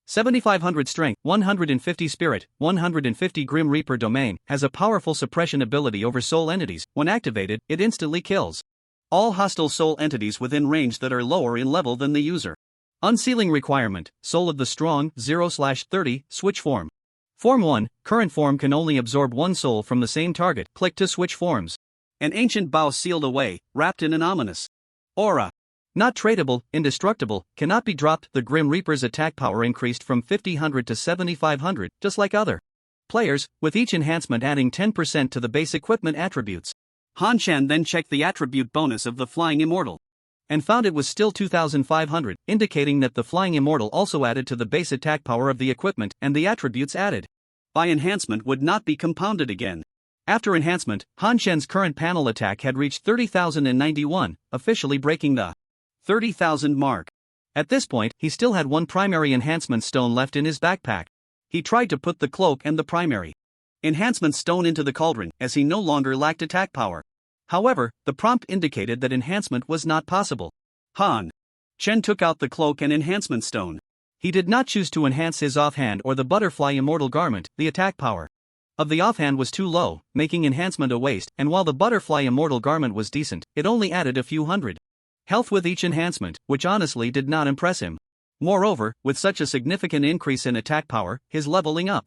7500 strength, 150 spirit, 150 Grim Reaper domain, has a powerful suppression ability over soul entities. When activated, it instantly kills all hostile soul entities within range that are lower in level than the user. Unsealing requirement, Soul of the Strong, 0/30, switch form. Form 1, current form can only absorb one soul from the same target. Click to switch forms. An ancient bow sealed away, wrapped in an ominous aura. Not tradable, indestructible, cannot be dropped. The Grim Reaper's attack power increased from 5000 to 7500, just like other players, with each enhancement adding 10% to the base equipment attributes. Han Chan then checked the attribute bonus of the Flying Immortal and found it was still 2500, indicating that the Flying Immortal also added to the base attack power of the equipment, and the attributes added by enhancement would not be compounded again. After enhancement, Han Chen's current panel attack had reached 30,091, officially breaking the 30,000 mark. At this point, he still had one primary enhancement stone left in his backpack. He tried to put the cloak and the primary enhancement stone into the cauldron, as he no longer lacked attack power. However, the prompt indicated that enhancement was not possible. Han Chen took out the cloak and enhancement stone. He did not choose to enhance his offhand or the butterfly immortal garment. The attack power of the offhand was too low, making enhancement a waste, and while the butterfly immortal garment was decent, it only added a few hundred health with each enhancement, which honestly did not impress him. Moreover, with such a significant increase in attack power, his leveling up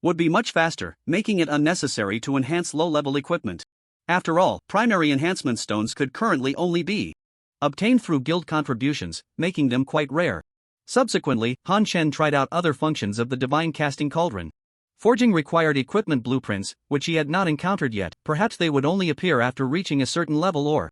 would be much faster, making it unnecessary to enhance low-level equipment. After all, primary enhancement stones could currently only be obtained through guild contributions, making them quite rare. Subsequently, Han Chen tried out other functions of the Divine Casting Cauldron. Forging required equipment blueprints, which he had not encountered yet. Perhaps they would only appear after reaching a certain level or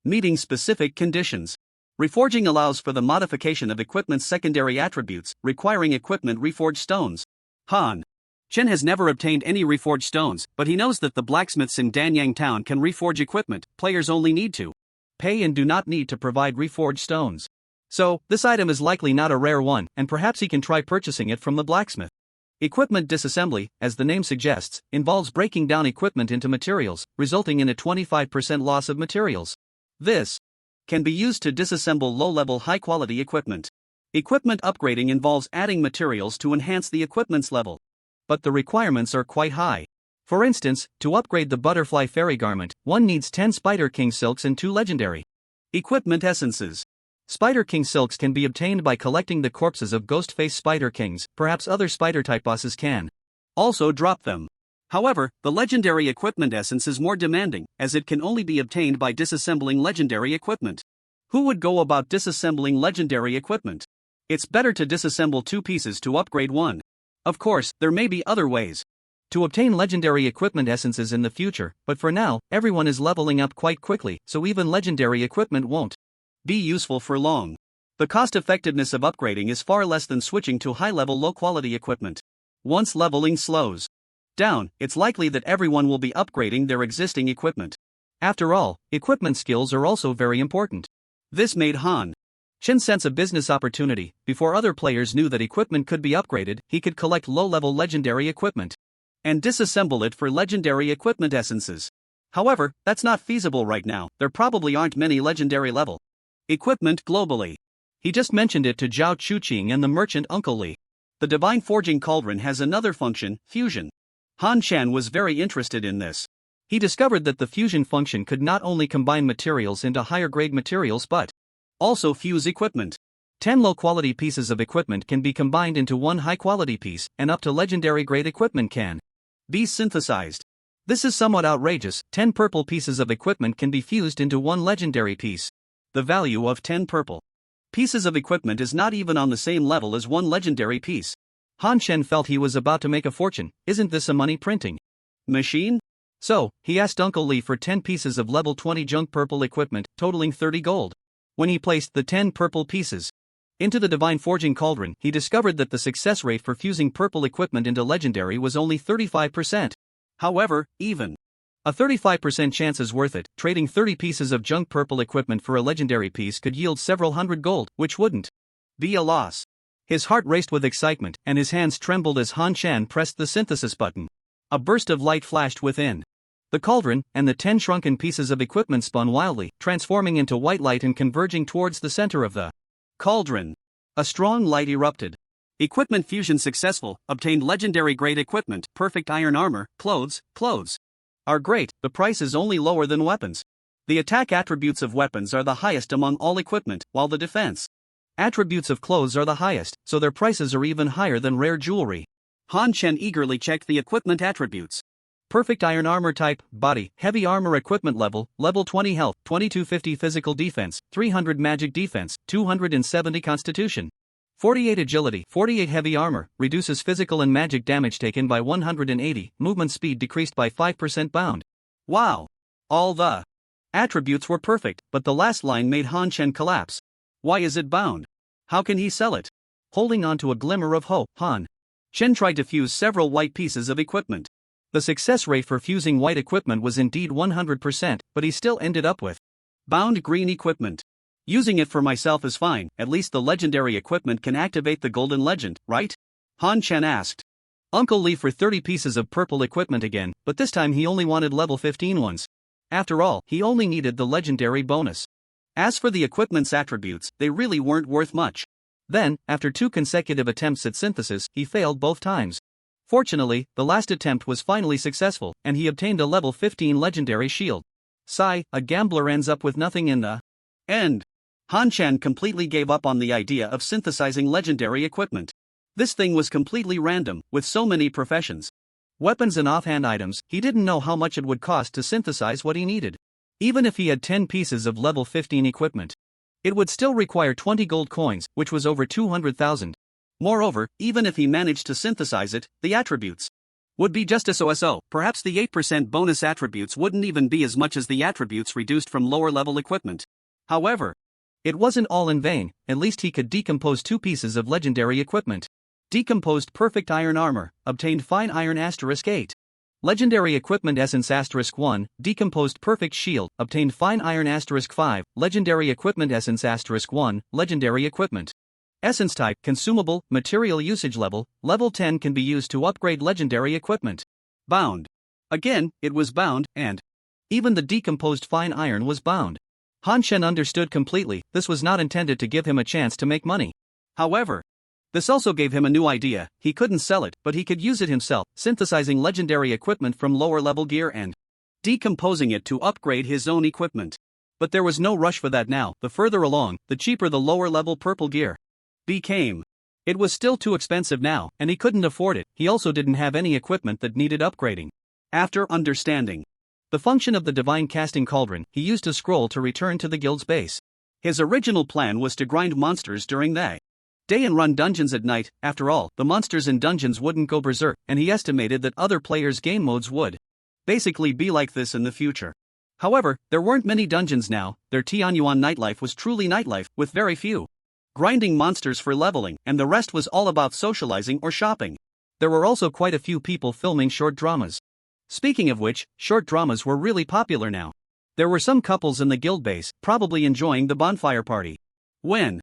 meeting specific conditions. Reforging allows for the modification of equipment's secondary attributes, requiring equipment reforged stones. Han Chen has never obtained any reforged stones, but he knows that the blacksmiths in Danyang Town can reforge equipment. Players only need to pay and do not need to provide reforged stones. So, this item is likely not a rare one, and perhaps he can try purchasing it from the blacksmith. Equipment disassembly, as the name suggests, involves breaking down equipment into materials, resulting in a 25% loss of materials. This can be used to disassemble low-level high-quality equipment. Equipment upgrading involves adding materials to enhance the equipment's level, but the requirements are quite high. For instance, to upgrade the butterfly fairy garment, one needs 10 Spider King silks and 2 legendary equipment essences. Spider King silks can be obtained by collecting the corpses of Ghostface Spider Kings. Perhaps other Spider-type bosses can also drop them. However, the legendary equipment essence is more demanding, as it can only be obtained by disassembling legendary equipment. Who would go about disassembling legendary equipment? It's better to disassemble 2 pieces to upgrade one. Of course, there may be other ways to obtain legendary equipment essences in the future, but for now, everyone is leveling up quite quickly, so even legendary equipment won't be useful for long. The cost-effectiveness of upgrading is far less than switching to high-level low-quality equipment. Once leveling slows down, it's likely that everyone will be upgrading their existing equipment. After all, equipment skills are also very important. This made Han Chen sense a business opportunity. Before other players knew that equipment could be upgraded, he could collect low-level legendary equipment and disassemble it for legendary equipment essences. However, that's not feasible right now. There probably aren't many legendary level equipment globally. He just mentioned it to Zhao Chuqing and the merchant Uncle Li. The Divine Forging Cauldron has another function, fusion. Han Chen was very interested in this. He discovered that the fusion function could not only combine materials into higher-grade materials but also fuse equipment. 10 low-quality pieces of equipment can be combined into one high-quality piece, and up to legendary-grade equipment can be synthesized. This is somewhat outrageous. 10 purple pieces of equipment can be fused into one legendary piece. The value of 10 purple pieces of equipment is not even on the same level as one legendary piece. Han Chen felt he was about to make a fortune. Isn't this a money-printing machine? So, he asked Uncle Li for 10 pieces of level 20 junk purple equipment, totaling 30 gold. When he placed the 10 purple pieces into the Divine Forging Cauldron, he discovered that the success rate for fusing purple equipment into legendary was only 35%. However, even a 35% chance is worth it. Trading 30 pieces of junk purple equipment for a legendary piece could yield several hundred gold, which wouldn't be a loss. His heart raced with excitement, and his hands trembled as Han Chen pressed the synthesis button. A burst of light flashed within the cauldron, and the 10 shrunken pieces of equipment spun wildly, transforming into white light and converging towards the center of the cauldron. A strong light erupted. Equipment fusion successful, obtained legendary grade equipment, perfect iron armor, clothes are great, the price is only lower than weapons. The attack attributes of weapons are the highest among all equipment, while the defense attributes of clothes are the highest, so their prices are even higher than rare jewelry. Han Chen eagerly checked the equipment attributes. Perfect iron armor type, body, heavy armor equipment level 20 health, 2250 physical defense, 300 magic defense, 270 constitution. 48 agility, 48 heavy armor, reduces physical and magic damage taken by 180, movement speed decreased by 5% bound. Wow! All the attributes were perfect, but the last line made Han Chen collapse. Why is it bound? How can he sell it? Holding on to a glimmer of hope, Han Chen tried to fuse several white pieces of equipment. The success rate for fusing white equipment was indeed 100%, but he still ended up with bound green equipment. Using it for myself is fine, at least the legendary equipment can activate the golden legend, right? Han Chen asked Uncle Lee for 30 pieces of purple equipment again, but this time he only wanted level 15 ones. After all, he only needed the legendary bonus. As for the equipment's attributes, they really weren't worth much. Then, after 2 consecutive attempts at synthesis, he failed both times. Fortunately, the last attempt was finally successful, and he obtained a level 15 legendary shield. Sigh, a gambler ends up with nothing in the end. Han Chen completely gave up on the idea of synthesizing legendary equipment. This thing was completely random, with so many professions. Weapons and offhand items, he didn't know how much it would cost to synthesize what he needed. Even if he had 10 pieces of level 15 equipment, it would still require 20 gold coins, which was over 200,000. Moreover, even if he managed to synthesize it, the attributes would be just so. Perhaps the 8% bonus attributes wouldn't even be as much as the attributes reduced from lower level equipment. However, it wasn't all in vain, at least he could decompose 2 pieces of legendary equipment. Decomposed perfect iron armor, obtained fine iron *8. Legendary equipment essence *1, decomposed perfect shield, obtained fine iron *5, legendary equipment essence *1, legendary equipment. Essence type, consumable, material usage level 10 can be used to upgrade legendary equipment. Bound. Again, it was bound, and even the decomposed fine iron was bound. Han Chen understood completely, this was not intended to give him a chance to make money. However, this also gave him a new idea, he couldn't sell it, but he could use it himself, synthesizing legendary equipment from lower level gear and decomposing it to upgrade his own equipment. But there was no rush for that now, the further along, the cheaper the lower level purple gear became. It was still too expensive now, and he couldn't afford it, he also didn't have any equipment that needed upgrading. After understanding the function of the divine casting cauldron, he used a scroll to return to the guild's base. His original plan was to grind monsters during the day and run dungeons at night. After all, the monsters in dungeons wouldn't go berserk, and he estimated that other players' game modes would basically be like this in the future. However, there weren't many dungeons now, their Tianyuan nightlife was truly nightlife, with very few grinding monsters for leveling, and the rest was all about socializing or shopping. There were also quite a few people filming short dramas. Speaking of which, short dramas were really popular now. There were some couples in the guild base, probably enjoying the bonfire party. When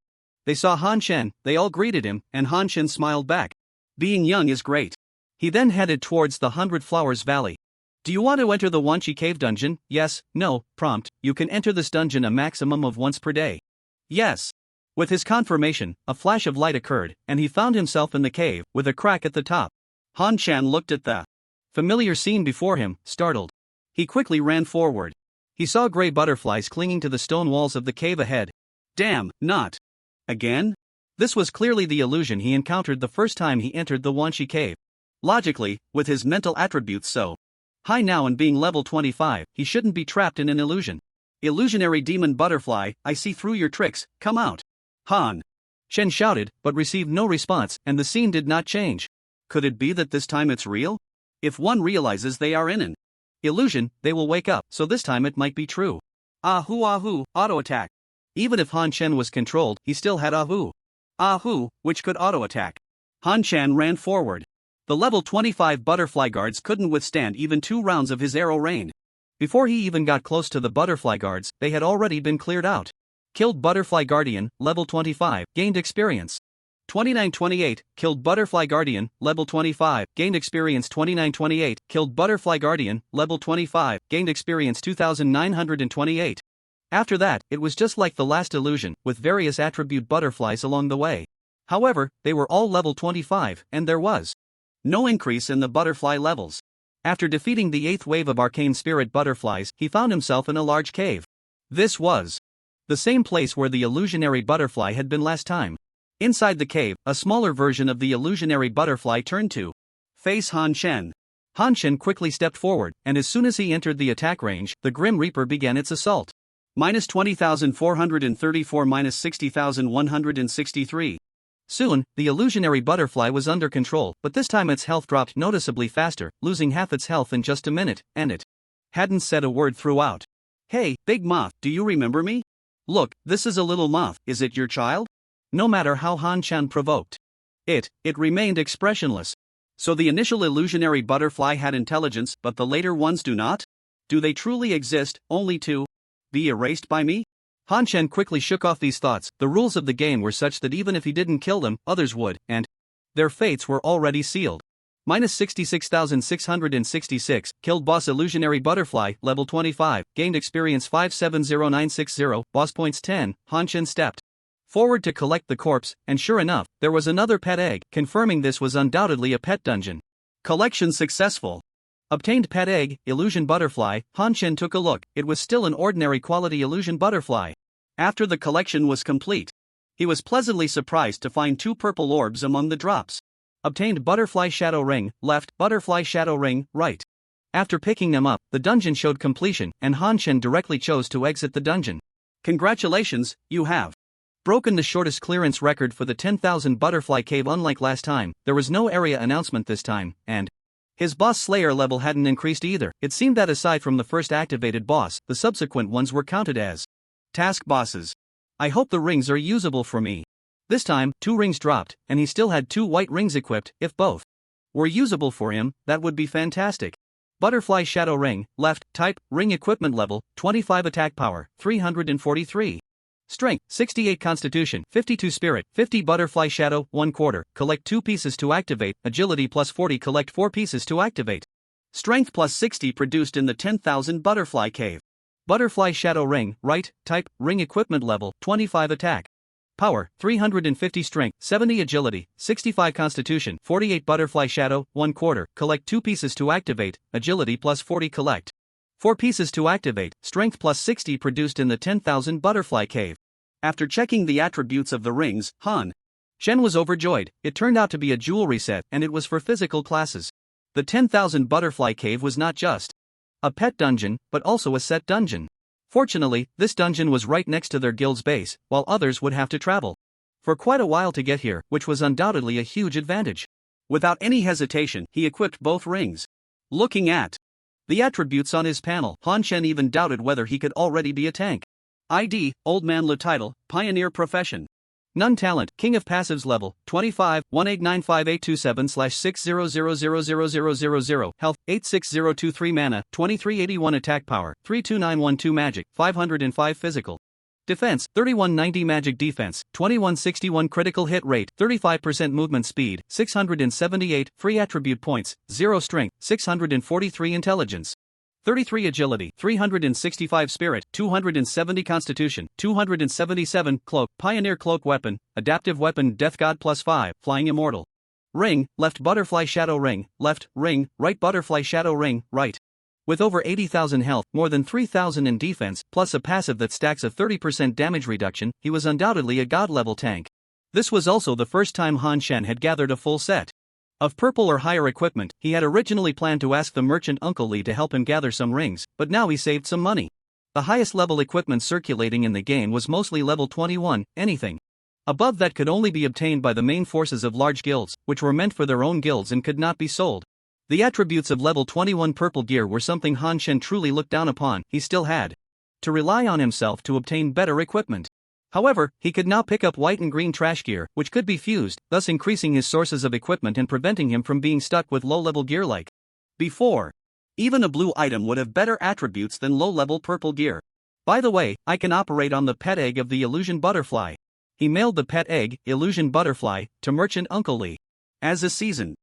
they saw Han Chen, they all greeted him, and Han Chen smiled back. Being young is great. He then headed towards the 100 Flowers Valley. Do you want to enter the Wanchi Cave dungeon? Yes, no, prompt, you can enter this dungeon a maximum of once per day. Yes. With his confirmation, a flash of light occurred, and he found himself in the cave, with a crack at the top. Han Chen looked at the familiar scene before him, startled. He quickly ran forward. He saw gray butterflies clinging to the stone walls of the cave ahead. Damn, not again? This was clearly the illusion he encountered the first time he entered the Wanchi Cave. Logically, with his mental attributes so high now and being level 25, he shouldn't be trapped in an illusion. Illusionary demon butterfly, I see through your tricks, come out. Han Chen shouted, but received no response, and the scene did not change. Could it be that this time it's real? If one realizes they are in an illusion, they will wake up, so this time it might be true. Ahoo ahoo, auto-attack. Even if Han Chen was controlled, he still had ahoo. Ahoo, which could auto-attack. Han Chen ran forward. The level 25 butterfly guards couldn't withstand even 2 rounds of his arrow rain. Before he even got close to the butterfly guards, they had already been cleared out. Killed Butterfly Guardian, level 25, gained experience. 2928, killed Butterfly Guardian, level 25, gained experience. 2928, killed Butterfly Guardian, level 25, gained experience. 2928. After that, it was just like the last illusion, with various attribute butterflies along the way. However, they were all level 25, and there was no increase in the butterfly levels. After defeating the 8th wave of arcane spirit butterflies, he found himself in a large cave. This was the same place where the illusionary butterfly had been last time. Inside the cave, a smaller version of the illusionary butterfly turned to face Han Shen. Han Shen quickly stepped forward, and as soon as he entered the attack range, the Grim Reaper began its assault. Minus 20,434 minus 60,163. Soon, the illusionary butterfly was under control, but this time its health dropped noticeably faster, losing half its health in just a minute, and it hadn't said a word throughout. Hey, big moth, do you remember me? Look, this is a little moth, is it your child? No matter how Han Shen provoked it remained expressionless. So the initial illusionary butterfly had intelligence, but the later ones do not? Do they truly exist, only to be erased by me? Han Shen quickly shook off these thoughts. The rules of the game were such that even if he didn't kill them, others would, and their fates were already sealed. Minus 66,666, killed boss illusionary butterfly, level 25, gained experience 570960, boss points 10, Han Shen stepped forward to collect the corpse, and sure enough, there was another pet egg, confirming this was undoubtedly a pet dungeon. Collection successful. Obtained pet egg, illusion butterfly. Han Shen took a look. It was still an ordinary quality illusion butterfly. After the collection was complete, he was pleasantly surprised to find 2 purple orbs among the drops. Obtained butterfly shadow ring, left, butterfly shadow ring, right. After picking them up, the dungeon showed completion, and Han Shen directly chose to exit the dungeon. Congratulations, you have broken the shortest clearance record for the 10,000 butterfly cave. Unlike last time, there was no area announcement this time, and his boss slayer level hadn't increased either. It seemed that aside from the first activated boss, the subsequent ones were counted as task bosses. I hope the rings are usable for me. This time, 2 rings dropped, and he still had 2 white rings equipped. If both were usable for him, that would be fantastic. Butterfly shadow ring, left, type, ring equipment level, 25 attack power, 343. Strength, 68 Constitution, 52 Spirit, 50 Butterfly Shadow, 1/4, collect 2 pieces to activate, Agility plus 40, collect 4 pieces to activate. Strength plus 60 produced in the 10,000 Butterfly Cave. Butterfly Shadow Ring, right, type, ring equipment level, 25 attack power, 350 Strength, 70 Agility, 65 Constitution, 48 Butterfly Shadow, 1/4, collect 2 pieces to activate, Agility plus 40, collect 4 pieces to activate, strength plus 60 produced in the 10,000 Butterfly Cave. After checking the attributes of the rings, Han Shen was overjoyed. It turned out to be a jewelry set, and it was for physical classes. The 10,000 Butterfly Cave was not just a pet dungeon, but also a set dungeon. Fortunately, this dungeon was right next to their guild's base, while others would have to travel for quite a while to get here, which was undoubtedly a huge advantage. Without any hesitation, he equipped both rings. Looking at the attributes on his panel, Han Shen even doubted whether he could already be a tank. ID, Old Man Le Title, Pioneer Profession. None Talent, King of Passives level, 25, 1895827/600000000. Health, 86023 mana, 2381 attack power, 32912 magic, 505 physical. Defense, 3190 magic defense, 2161 critical hit rate, 35% movement speed, 678 free attribute points, 0 strength, 643 intelligence, 33 agility, 365 spirit, 270 constitution, 277 cloak, pioneer cloak weapon, adaptive weapon death god plus 5, flying immortal. Ring, left butterfly shadow ring, left, ring, right butterfly shadow ring, right. With over 80,000 health, more than 3,000 in defense, plus a passive that stacks a 30% damage reduction, he was undoubtedly a god-level tank. This was also the first time Han Shen had gathered a full set of purple or higher equipment. He had originally planned to ask the merchant Uncle Lee to help him gather some rings, but now he saved some money. The highest level equipment circulating in the game was mostly level 21, anything above that could only be obtained by the main forces of large guilds, which were meant for their own guilds and could not be sold. The attributes of level 21 purple gear were something Han Shen truly looked down upon. He still had to rely on himself to obtain better equipment. However, he could now pick up white and green trash gear, which could be fused, thus increasing his sources of equipment and preventing him from being stuck with low-level gear like before. Even a blue item would have better attributes than low-level purple gear. By the way, I can operate on the pet egg of the illusion butterfly. He mailed the pet egg, illusion butterfly, to merchant Uncle Lee. As a seasoned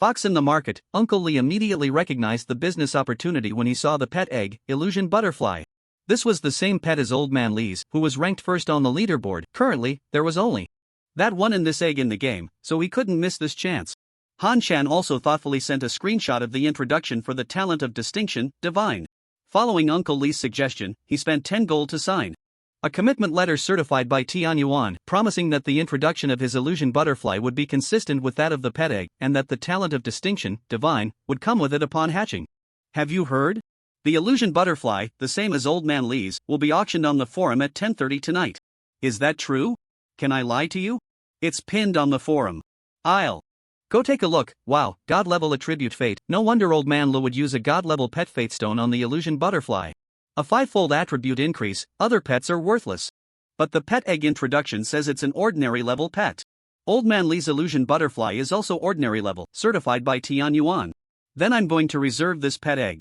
fox in the market, Uncle Lee immediately recognized the business opportunity when he saw the pet egg, illusion butterfly. This was the same pet as Old Man Lee's, who was ranked first on the leaderboard. Currently, there was only That won in this egg in the game, so he couldn't miss this chance. Han Chan also thoughtfully sent a screenshot of the introduction for the talent of distinction, Divine. Following Uncle Lee's suggestion, he spent 10 gold to sign a commitment letter certified by Tian Yuan, promising that the introduction of his illusion butterfly would be consistent with that of the pet egg, and that the talent of distinction, Divine, would come with it upon hatching. Have you heard? The illusion butterfly, the same as Old Man Lee's, will be auctioned on the forum at 10:30 tonight. Is that true? Can I lie to you? It's pinned on the forum. I'll go take a look. Wow, god level attribute fate. No wonder Old Man Lu would use a god level pet fate stone on the illusion butterfly. A 5-fold attribute increase. Other pets are worthless. But the pet egg introduction says it's an ordinary level pet. Old Man Lee's illusion butterfly is also ordinary level, certified by Tian Yuan. Then I'm going to reserve this pet egg.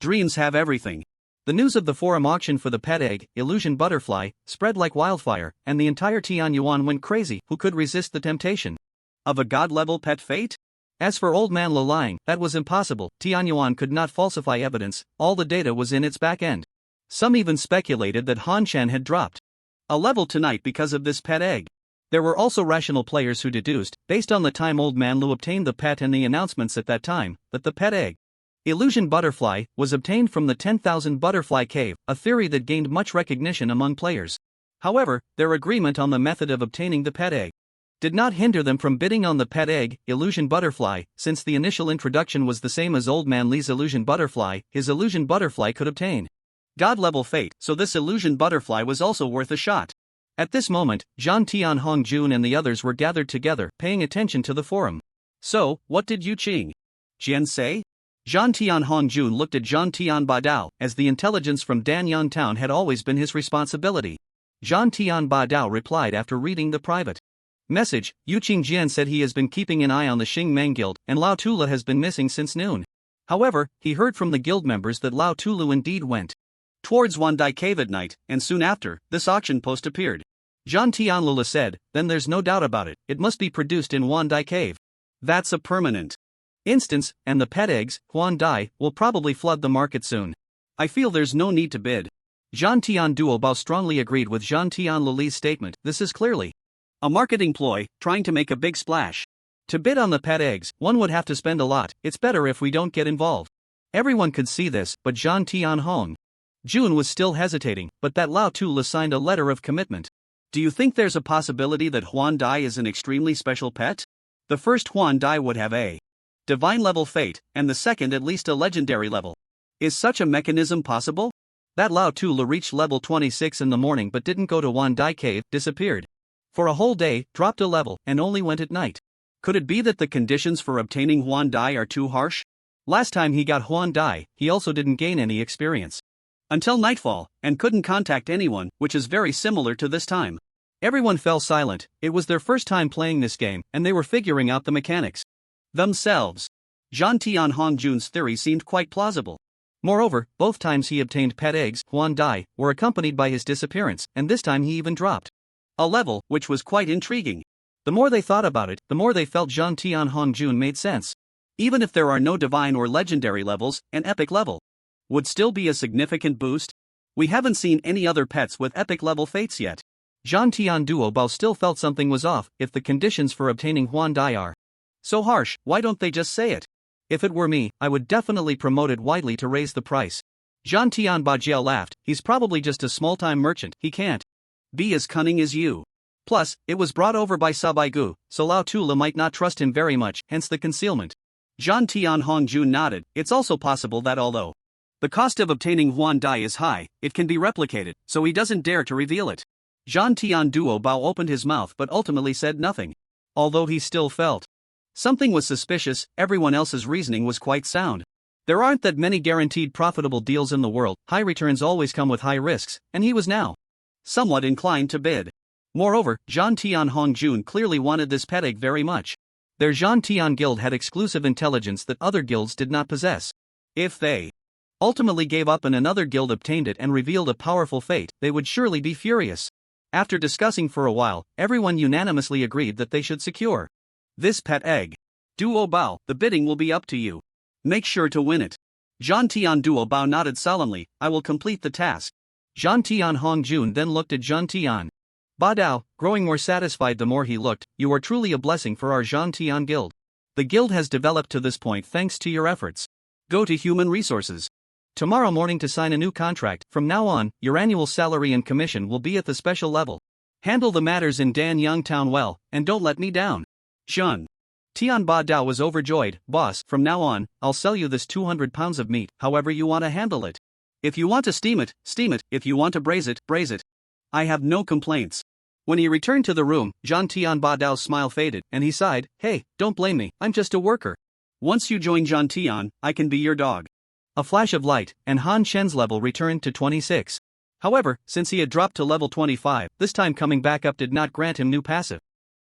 Dreams have everything. The news of the forum auction for the pet egg, illusion butterfly, spread like wildfire, and the entire Tian Yuan went crazy. Who could resist the temptation of a god-level pet fate? As for Old Man Lu lying, that was impossible. Tian Yuan could not falsify evidence, all the data was in its back end. Some even speculated that Han Chan had dropped a level tonight because of this pet egg. There were also rational players who deduced, based on the time Old Man Lu obtained the pet and the announcements at that time, that the pet egg, illusion butterfly, was obtained from the 10,000 butterfly cave, a theory that gained much recognition among players. However, their agreement on the method of obtaining the pet egg did not hinder them from bidding on the pet egg, illusion butterfly. Since the initial introduction was the same as Old Man Lee's illusion butterfly, his illusion butterfly could obtain god-level fate, so this illusion butterfly was also worth a shot. At this moment, Zhang Tian Hongjun and the others were gathered together, paying attention to the forum. So, what did Yu Qing Jian say? Zhang Tian Hongjun looked at Zhang Tian Badao, as the intelligence from Danyan Town had always been his responsibility. Zhang Tian Badao replied after reading the private message. Yu Qing Jian said he has been keeping an eye on the Xing Meng Guild, and Lao Tula has been missing since noon. However, he heard from the guild members that Lao Tulu indeed went towards Wandai Cave at night, and soon after, this auction post appeared. Zhang Tianlula said, then there's no doubt about it, it must be produced in Wandai Cave. That's a permanent instance, and the pet eggs, Wandai, will probably flood the market soon. I feel there's no need to bid. Zhang Tian Duobao strongly agreed with Zhang Tianluli's statement. This is clearly a marketing ploy, trying to make a big splash. To bid on the pet eggs, one would have to spend a lot. It's better if we don't get involved. Everyone could see this, but Zhang Tian Hong Jun was still hesitating, but that Lao Tula signed a letter of commitment. Do you think there's a possibility that Huan Dai is an extremely special pet? The first Huan Dai would have a divine level fate, and the second at least a legendary level. Is such a mechanism possible? That Lao Tula reached level 26 in the morning but didn't go to Huan Dai cave, disappeared for a whole day, dropped a level, and only went at night. Could it be that the conditions for obtaining Huan Dai are too harsh? Last time he got Huan Dai, he also didn't gain any experience until nightfall, and couldn't contact anyone, which is very similar to this time. Everyone fell silent. It was their first time playing this game, and they were figuring out the mechanics themselves. Zhang Tian Hongjun's theory seemed quite plausible. Moreover, both times he obtained pet eggs, Huan Dai, were accompanied by his disappearance, and this time he even dropped a level, which was quite intriguing. The more they thought about it, the more they felt Zhang Tian Hongjun made sense. Even if there are no divine or legendary levels, an epic level would still be a significant boost. We haven't seen any other pets with epic level fates yet. Zhang Tian Duobao still felt something was off. If the conditions for obtaining Huan Dai are so harsh, why don't they just say it? If it were me, I would definitely promote it widely to raise the price. Zhang Tian Bajiao laughed. He's probably just a small-time merchant, he can't be as cunning as you. Plus, it was brought over by Sabaigu, so Lao Tula might not trust him very much, hence the concealment. Zhang Tian Hongjun nodded. It's also possible that although the cost of obtaining Huan Dai is high, it can be replicated, so he doesn't dare to reveal it. Zhang Tian Duobao opened his mouth but ultimately said nothing. Although he still felt something was suspicious, everyone else's reasoning was quite sound. There aren't that many guaranteed profitable deals in the world, high returns always come with high risks, and he was now somewhat inclined to bid. Moreover, Zhang Tian Hongjun clearly wanted this pet egg very much. Their Zhang Tian guild had exclusive intelligence that other guilds did not possess. If they ultimately gave up and another guild obtained it and revealed a powerful fate, they would surely be furious. After discussing for a while, everyone unanimously agreed that they should secure this pet egg. Duo Bao, the bidding will be up to you. Make sure to win it. Zhang Tian Duo Bao nodded solemnly. I will complete the task. Zhang Tian Hongjun then looked at Zhang Tian Ba Dao, growing more satisfied the more he looked, you are truly a blessing for our Zhan Tian guild. The guild has developed to this point thanks to your efforts. Go to Human Resources tomorrow morning to sign a new contract. From now on, your annual salary and commission will be at the special level. Handle the matters in Danyang Town well, and don't let me down. Shun. Tian Ba Dao was overjoyed. Boss, from now on, I'll sell you this 200 pounds of meat, however you want to handle it. If you want to steam it, steam it. If you want to braise it, braise it. I have no complaints. When he returned to the room, Zhan Tian Ba Dao's smile faded, and he sighed, hey, don't blame me, I'm just a worker. Once you join Zhan Tian, I can be your dog. A flash of light, and Han Shen's level returned to 26. However, since he had dropped to level 25, this time coming back up did not grant him new passive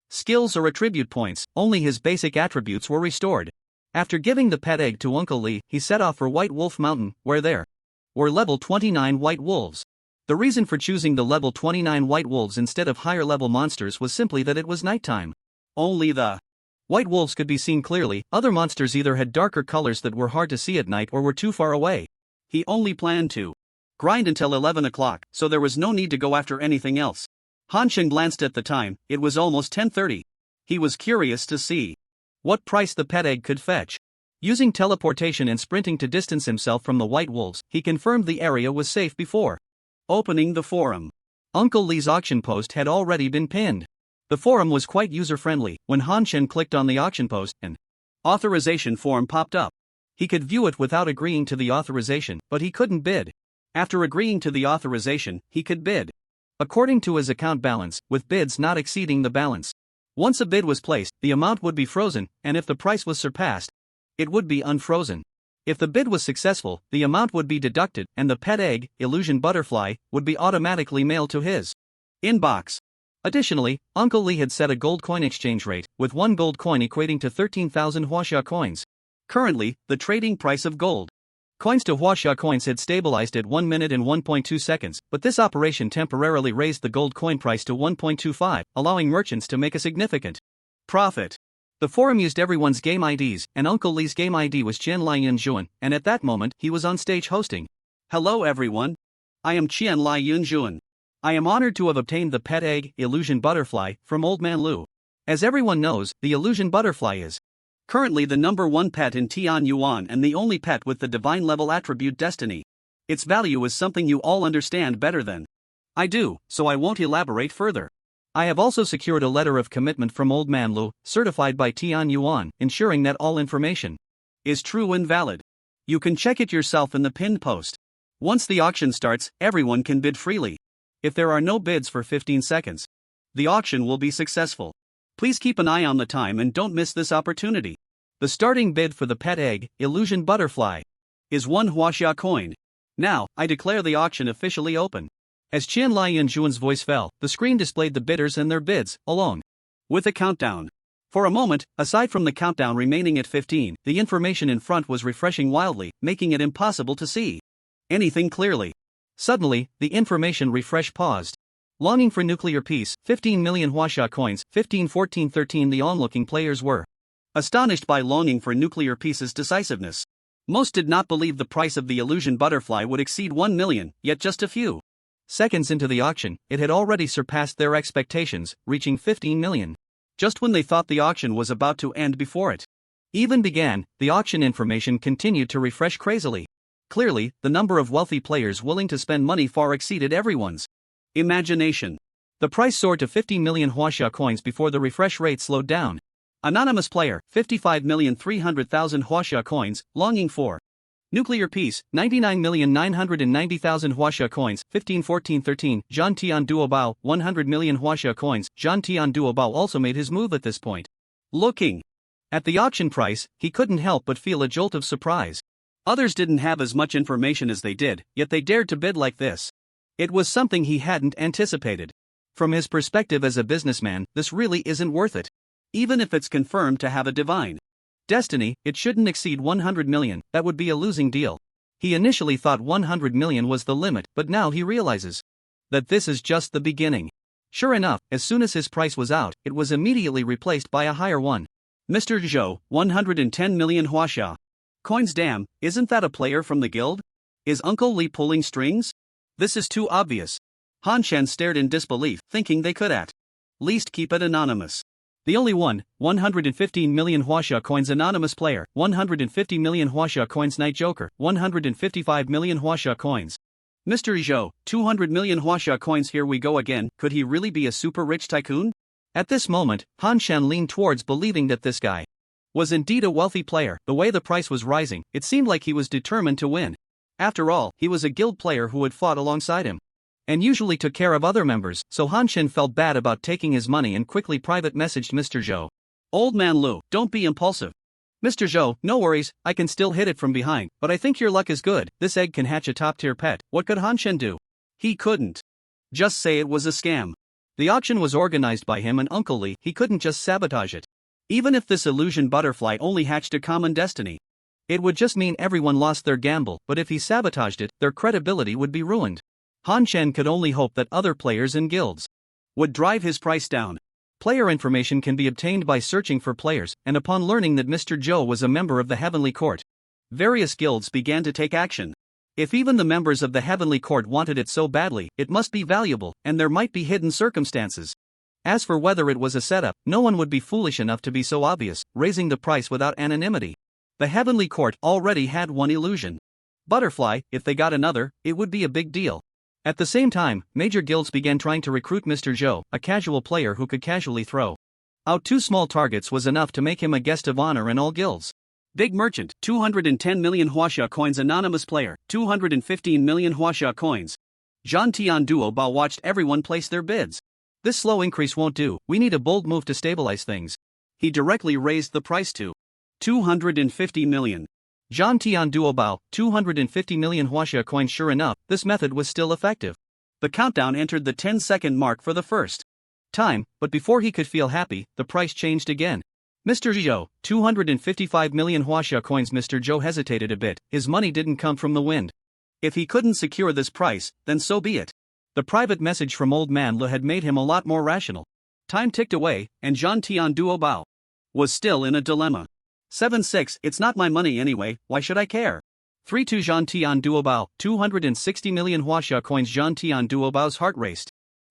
skills or attribute points, only his basic attributes were restored. After giving the pet egg to Uncle Lee, he set off for White Wolf Mountain, where there were level 29 white wolves. The reason for choosing the level 29 white wolves instead of higher level monsters was simply that it was nighttime. Only the white wolves could be seen clearly, other monsters either had darker colors that were hard to see at night or were too far away. He only planned to grind until 11 o'clock, so there was no need to go after anything else. Han Shen glanced at the time, it was almost 10:30. He was curious to see what price the pet egg could fetch. Using teleportation and sprinting to distance himself from the white wolves, he confirmed the area was safe before opening the forum. Uncle Lee's auction post had already been pinned. The forum was quite user-friendly. When Han Shen clicked on the auction post, an authorization form popped up. He could view it without agreeing to the authorization, but he couldn't bid. After agreeing to the authorization, he could bid according to his account balance, with bids not exceeding the balance. Once a bid was placed, the amount would be frozen, and if the price was surpassed, it would be unfrozen. If the bid was successful, the amount would be deducted, and the pet egg, Illusion Butterfly, would be automatically mailed to his inbox. Additionally, Uncle Lee had set a gold coin exchange rate, with 1 gold coin equating to 13,000 Huaxia coins. Currently, the trading price of gold coins to Huaxia coins had stabilized at 1 minute and 1.2 seconds, but this operation temporarily raised the gold coin price to 1.25, allowing merchants to make a significant profit. The forum used everyone's game IDs, and Uncle Lee's game ID was Qian Lai Yunjuan, and at that moment, he was on stage hosting. Hello everyone. I am Qian Lai Yunjuan. I am honored to have obtained the pet egg, Illusion Butterfly, from Old Man Lu. As everyone knows, the Illusion Butterfly is currently the #1 pet in Tian Yuan and the only pet with the divine level attribute Destiny. Its value is something you all understand better than I do, so I won't elaborate further. I have also secured a letter of commitment from Old Man Lu, certified by Tian Yuan, ensuring that all information is true and valid. You can check it yourself in the pinned post. Once the auction starts, everyone can bid freely. If there are no bids for 15 seconds, the auction will be successful. Please keep an eye on the time and don't miss this opportunity. The starting bid for the pet egg, Illusion Butterfly, is 1 Huaxia coin. Now, I declare the auction officially open. As Qian Lai Yunjuan's voice fell, the screen displayed the bidders and their bids, along with a countdown. For a moment, aside from the countdown remaining at 15, the information in front was refreshing wildly, making it impossible to see anything clearly. Suddenly, the information refresh paused. Longing for nuclear peace, 15 million Huaxia coins, 15 14 13. The onlooking players were astonished by Longing for nuclear peace's decisiveness. Most did not believe the price of the Illusion Butterfly would exceed 1 million, yet just a few seconds into the auction, it had already surpassed their expectations, reaching 15 million. Just when they thought the auction was about to end before it even began, the auction information continued to refresh crazily. Clearly, the number of wealthy players willing to spend money far exceeded everyone's imagination. The price soared to 50 million Huaxia coins before the refresh rate slowed down. Anonymous player, 55,300,000 Huaxia coins, longing for nuclear peace, 99,990,000 Huaxia coins, 15 14 13. Zhan Tian Duobao, 100 million Huaxia coins. Zhan Tian Duobao also made his move at this point. Looking at the auction price, he couldn't help but feel a jolt of surprise. Others didn't have as much information as they did, yet they dared to bid like this. It was something he hadn't anticipated. From his perspective as a businessman, this really isn't worth it. Even if it's confirmed to have a divine destiny, it shouldn't exceed 100 million, that would be a losing deal. He initially thought 100 million was the limit, but now he realizes that this is just the beginning. Sure enough, as soon as his price was out, it was immediately replaced by a higher one. Mr. Zhou, 110 million Huaxia coins. Damn, isn't that a player from the guild? Is Uncle Lee pulling strings? This is too obvious. Han Shen stared in disbelief, thinking they could at least keep it anonymous. The only one, 115 million Huaxia coins anonymous player, 150 million Huaxia coins night joker, 155 million Huaxia coins. Mr. Zhou, 200 million Huaxia coins, here we go again. Could he really be a super rich tycoon? At this moment, Han Shen leaned towards believing that this guy was indeed a wealthy player. The way the price was rising, it seemed like he was determined to win. After all, he was a guild player who had fought alongside him and usually took care of other members, so Han Shen felt bad about taking his money and quickly private messaged Mr. Zhou. Old man Lu, don't be impulsive. Mr. Zhou, no worries, I can still hit it from behind, but I think your luck is good. This egg can hatch a top-tier pet. What could Han Shen do? He couldn't just say it was a scam. The auction was organized by him and Uncle Li. He couldn't just sabotage it. Even if this illusion butterfly only hatched a common destiny, it would just mean everyone lost their gamble, but if he sabotaged it, their credibility would be ruined. Han Shen could only hope that other players and guilds would drive his price down. Player information can be obtained by searching for players, and upon learning that Mr. Zhou was a member of the Heavenly Court, various guilds began to take action. If even the members of the Heavenly Court wanted it so badly, it must be valuable, and there might be hidden circumstances. As for whether it was a setup, no one would be foolish enough to be so obvious, raising the price without anonymity. The Heavenly Court already had one illusion butterfly. If they got another, it would be a big deal. At the same time, major guilds began trying to recruit Mr. Zhou, a casual player who could casually throw out 2 small targets was enough to make him a guest of honor in all guilds. Big merchant, 210 million Huaxia coins. Anonymous player, 215 million Huaxia coins. Zhan Tian Duo Bao watched everyone place their bids. This slow increase won't do, we need a bold move to stabilize things. He directly raised the price to 250 million. Zhan Tian Duo Bao, 250 million Huaxia coins. Sure enough, this method was still effective. The countdown entered the 10-second mark for the first time, but before he could feel happy, the price changed again. Mr. Zhou, 255 million Huaxia coins. Mr. Zhou hesitated a bit, his money didn't come from the wind. If he couldn't secure this price, then so be it. The private message from Old Man Lu had made him a lot more rational. Time ticked away, and Zhan Tian Duo Bao was still in a dilemma. 7-6, it's not my money anyway, why should I care? 3-2 Zhan Tian Duo Bao, 260 million Huaxia coins. Zhan Tian Duo Bao's heart raced.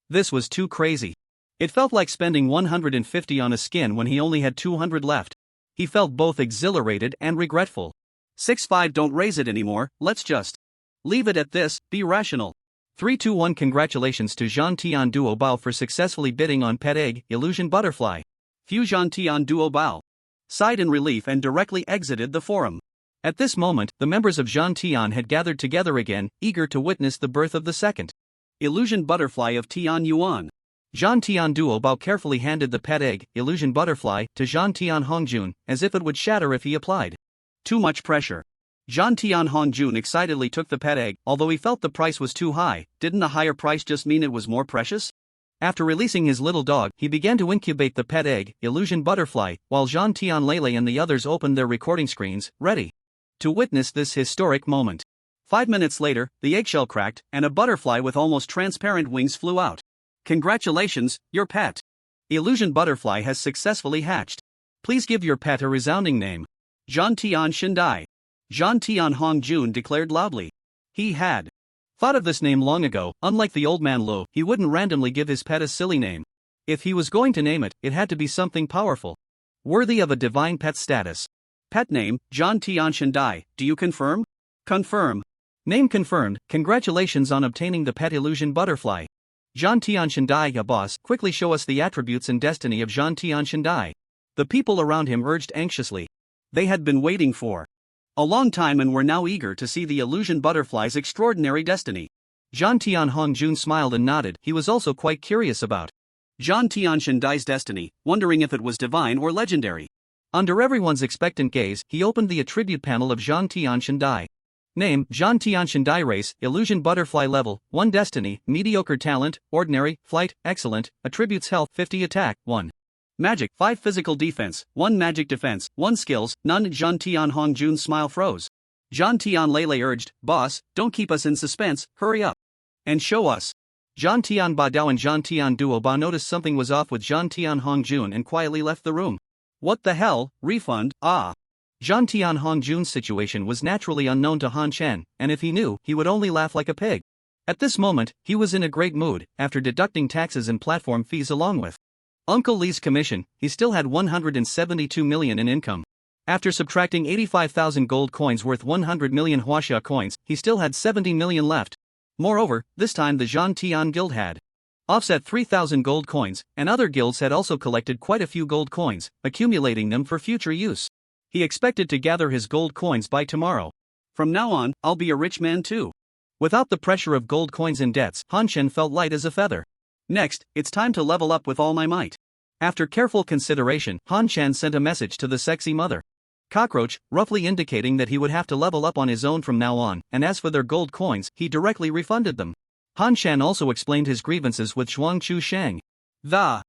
This was too crazy. It felt like spending 150 on a skin when he only had 200 left. He felt both exhilarated and regretful. 6-5, don't raise it anymore, let's just leave it at this, be rational. 3-2-1 Congratulations to Zhan Tian Duo Bao for successfully bidding on Pet Egg, Illusion Butterfly. Few Zhan Tian Duo Bao sighed in relief and directly exited the forum. At this moment, the members of Zhan Tian had gathered together again, eager to witness the birth of the second Illusion Butterfly of Tian Yuan. Zhan Tian Duo Bao carefully handed the Pet Egg, Illusion Butterfly, to Zhan Tian Hongjun, as if it would shatter if he applied too much pressure. Zhan Tian Hongjun excitedly took the pet egg, although he felt the price was too high. Didn't a higher price just mean it was more precious? After releasing his little dog, he began to incubate the pet egg, Illusion Butterfly, while Zhan Tian Lele and the others opened their recording screens, ready to witness this historic moment. 5 minutes later, the eggshell cracked, and a butterfly with almost transparent wings flew out. Congratulations, your pet Illusion Butterfly has successfully hatched. Please give your pet a resounding name. Zhan Tian Shindai. Zhan Tian Hongjun declared loudly. He had thought of this name long ago. Unlike the Old Man Lu, he wouldn't randomly give his pet a silly name. If he was going to name it, it had to be something powerful, worthy of a divine pet status. Pet name, Zhan Tian Shindai, do you confirm? Confirm. Name confirmed. Congratulations on obtaining the pet Illusion Butterfly. Zhan Tian Shindai, a boss, quickly show us the attributes and destiny of Zhan Tian Shindai. The people around him urged anxiously. They had been waiting for a long time and were now eager to see the Illusion Butterfly's extraordinary destiny. Zhan Tian Hongjun smiled and nodded. He was also quite curious about Zhan Tian Shindai's destiny, wondering if it was divine or legendary. Under everyone's expectant gaze, he opened the attribute panel of Zhan Tian Shindai. Name, Zhan Tian Shindai. Race, Illusion Butterfly. Level, 1 Destiny, Mediocre. Talent, Ordinary, Flight, Excellent. Attributes: Health, 50 Attack, 1 Magic, 5 Physical Defense, 1 Magic Defense, 1 Skills, none. Zhan Tian Hongjun's smile froze. Zhan Tian Lele urged, Boss, don't keep us in suspense, hurry up and show us. Zhan Tian Badao and Zhan Tian Duo Ba noticed something was off with Zhan Tian Hongjun and quietly left the room. What the hell, refund, ah. Zhan Tian Hongjun's situation was naturally unknown to Han Shen, and if he knew, he would only laugh like a pig. At this moment, he was in a great mood, after deducting taxes and platform fees along with Uncle Lee's commission, he still had 172 million in income. After subtracting 85,000 gold coins worth 100 million Huaxia coins, he still had 70 million left. Moreover, this time the Zhan Tian Guild had offset 3,000 gold coins, and other guilds had also collected quite a few gold coins, accumulating them for future use. He expected to gather his gold coins by tomorrow. From now on, I'll be a rich man too. Without the pressure of gold coins and debts, Han Shen felt light as a feather. Next, it's time to level up with all my might. After careful consideration, Han Shen sent a message to the sexy mother Cockroach, roughly indicating that he would have to level up on his own from now on, and as for their gold coins, he directly refunded them. Han Shen also explained his grievances with Shuang Chu Shang. The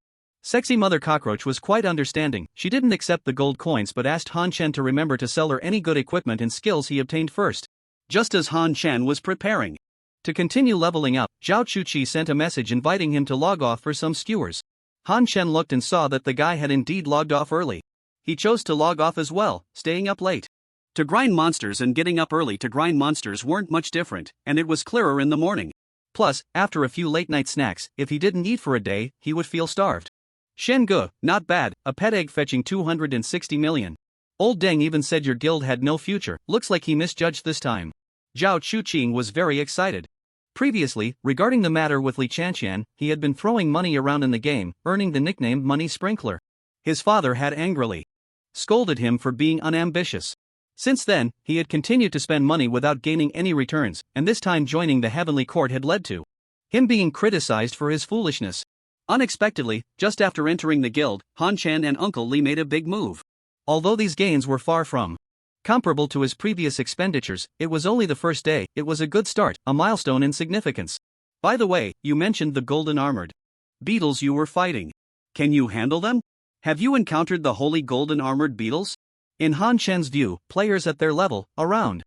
sexy mother Cockroach was quite understanding. She didn't accept the gold coins but asked Han Shen to remember to sell her any good equipment and skills he obtained first. Just as Han Shen was preparing to continue leveling up, Zhao Chuqi sent a message inviting him to log off for some skewers. Han Shen looked and saw that the guy had indeed logged off early. He chose to log off as well, staying up late to grind monsters, and getting up early to grind monsters weren't much different, and it was clearer in the morning. Plus, after a few late-night snacks, if he didn't eat for a day, he would feel starved. Shen Ge, not bad, a pet egg fetching 260 million. Old Deng even said your guild had no future, looks like he misjudged this time. Zhao Chuqing was very excited. Previously, regarding the matter with Li Chanxian, he had been throwing money around in the game, earning the nickname Money Sprinkler. His father had angrily scolded him for being unambitious. Since then, he had continued to spend money without gaining any returns, and this time joining the Heavenly Court had led to him being criticized for his foolishness. Unexpectedly, just after entering the guild, Han Shen and Uncle Lee made a big move. Although these gains were far from comparable to his previous expenditures, it was only the first day. It was a good start, a milestone in significance. By the way, you mentioned the golden armored beetles you were fighting. Can you handle them? Have you encountered the holy golden armored beetles? In Han Shen's view, players at their level, around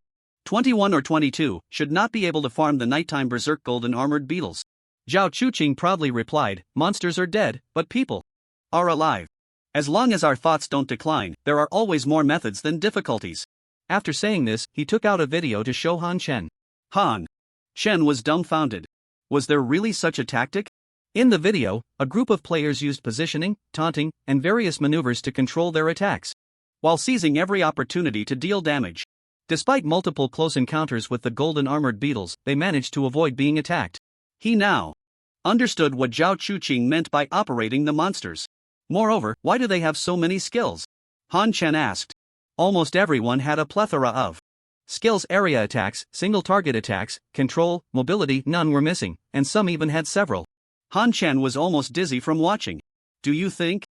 21 or 22, should not be able to farm the nighttime berserk golden armored beetles. Zhao Chuqing proudly replied, monsters are dead, but people are alive. As long as our thoughts don't decline, there are always more methods than difficulties. After saying this, he took out a video to show Han Shen. Han Shen was dumbfounded. Was there really such a tactic? In the video, a group of players used positioning, taunting, and various maneuvers to control their attacks, while seizing every opportunity to deal damage. Despite multiple close encounters with the golden armored beetles, they managed to avoid being attacked. He now understood what Zhao Chuqing meant by operating the monsters. Moreover, why do they have so many skills? Han Shen asked. Almost everyone had a plethora of skills: area attacks, single target attacks, control, mobility, none were missing, and some even had several. Han Shen was almost dizzy from watching. Do you think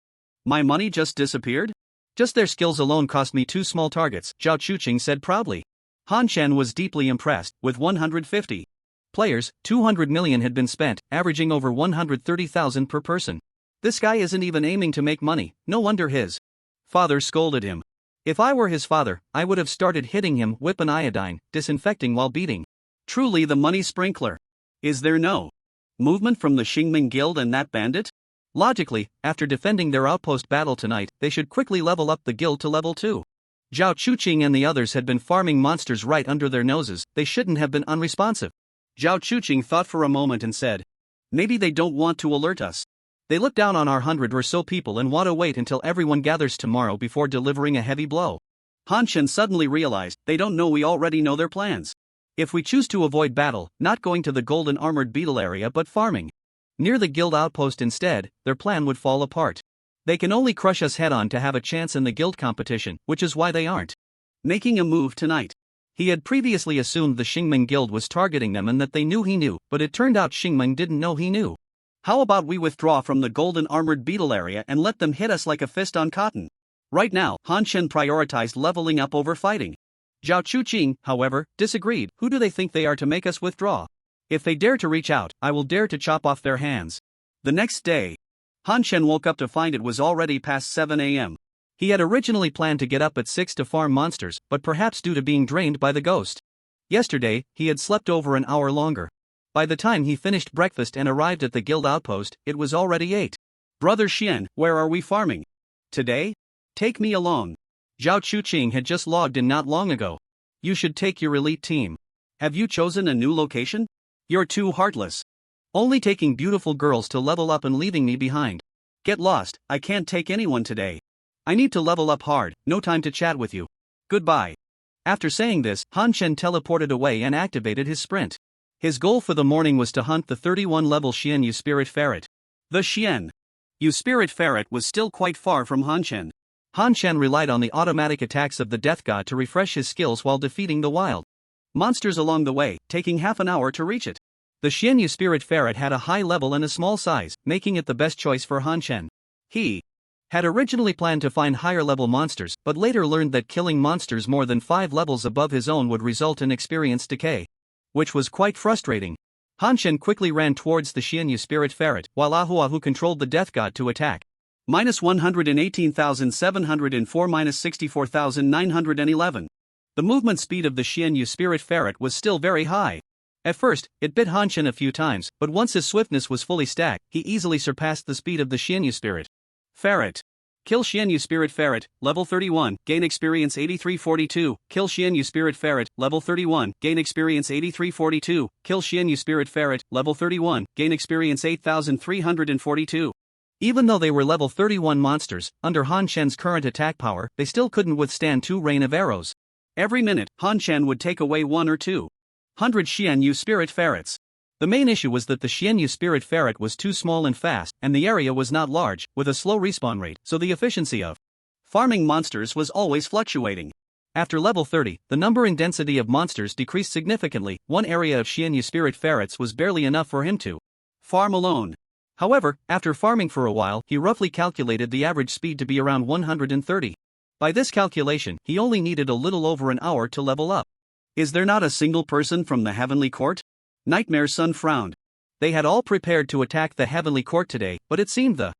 my money just disappeared? Just their skills alone cost me 2 small targets, Zhao Chuqing said proudly. Han Shen was deeply impressed. With 150 players, 200 million had been spent, averaging over 130,000 per person. This guy isn't even aiming to make money, no wonder his father scolded him. If I were his father, I would have started hitting him, whip and iodine, disinfecting while beating. Truly the money sprinkler. Is there no movement from the Xingming Guild and that bandit? Logically, after defending their outpost battle tonight, they should quickly level up the guild to level 2. Zhao Chuqing and the others had been farming monsters right under their noses, they shouldn't have been unresponsive. Zhao Chuqing thought for a moment and said, maybe they don't want to alert us. They look down on our 100 or so people and want to wait until everyone gathers tomorrow before delivering a heavy blow. Han Shen suddenly realized, they don't know we already know their plans. If we choose to avoid battle, not going to the golden armored beetle area but farming near the guild outpost instead, their plan would fall apart. They can only crush us head-on to have a chance in the guild competition, which is why they aren't making a move tonight. He had previously assumed the Xingming Guild was targeting them and that they knew he knew, but it turned out Xingming didn't know he knew. How about we withdraw from the golden armored beetle area and let them hit us like a fist on cotton? Right now, Han Shen prioritized leveling up over fighting. Zhao Chuqing, however, disagreed. Who do they think they are to make us withdraw? If they dare to reach out, I will dare to chop off their hands. The next day, Han Shen woke up to find it was already past 7 a.m. He had originally planned to get up at 6 to farm monsters, but perhaps due to being drained by the ghost yesterday, he had slept over an hour longer. By the time he finished breakfast and arrived at the guild outpost, it was already 8. Brother Xian, where are we farming today? Take me along. Zhao Chuqing had just logged in not long ago. You should take your elite team. Have you chosen a new location? You're too heartless. Only taking beautiful girls to level up and leaving me behind. Get lost, I can't take anyone today. I need to level up hard, no time to chat with you. Goodbye. After saying this, Han Chen teleported away and activated his sprint. His goal for the morning was to hunt the 31-level Xian Yu Spirit Ferret. The Xian Yu Spirit Ferret was still quite far from Han Chen. Han Chen relied on the automatic attacks of the Death God to refresh his skills while defeating the wild monsters along the way, taking half an hour to reach it. The Xian Yu Spirit Ferret had a high level and a small size, making it the best choice for Han Chen. He had originally planned to find higher level monsters, but later learned that killing monsters more than 5 levels above his own would result in experience decay, which was quite frustrating. Han Chen quickly ran towards the Xian Yu Spirit Ferret, while Ahu controlled the Death God to attack. -118,704 -64,911. The movement speed of the Xian Yu Spirit Ferret was still very high. At first, it bit Han Chen a few times, but once his swiftness was fully stacked, he easily surpassed the speed of the Xian Yu Spirit Ferret. Kill Xian Yu Spirit Ferret, level 31, gain experience 8342. Kill Xian Yu Spirit Ferret, level 31, gain experience 8342. Kill Xian Yu Spirit Ferret, level 31, gain experience 8342. Even though they were level 31 monsters, under Han Chen's current attack power, they still couldn't withstand 2 rain of arrows. Every minute, Han Chen would take away 1 or 200 Xian Yu Spirit Ferrets. The main issue was that the Xian Yu Spirit Ferret was too small and fast, and the area was not large, with a slow respawn rate, so the efficiency of farming monsters was always fluctuating. After level 30, the number and density of monsters decreased significantly. One area of Xian Yu Spirit Ferrets was barely enough for him to farm alone. However, after farming for a while, he roughly calculated the average speed to be around 130. By this calculation, he only needed a little over an hour to level up. Is there not a single person from the Heavenly Court? Nightmare's son frowned. They had all prepared to attack the Heavenly Court today, but it seemed the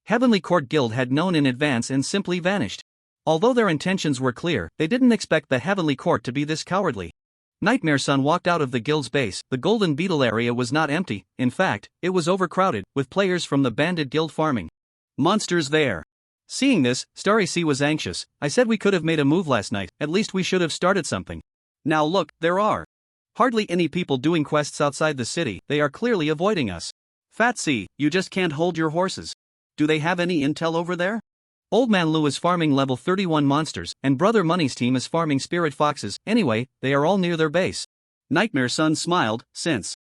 Heavenly Court Guild had known in advance and simply vanished. Although their intentions were clear, they didn't expect the Heavenly Court to be this cowardly. Nightmare's son walked out of the guild's base. The Golden Beetle area was not empty, in fact, it was overcrowded, with players from the Bandit Guild farming monsters there. Seeing this, Starry C was anxious. I said we could have made a move last night, at least we should have started something. Now look, there are hardly any people doing quests outside the city, they are clearly avoiding us. Fat C, you just can't hold your horses. Do they have any intel over there? Old Man Lou is farming level 31 monsters, and Brother Money's team is farming spirit foxes. Anyway, they are all near their base. Nightmare's son smiled. Since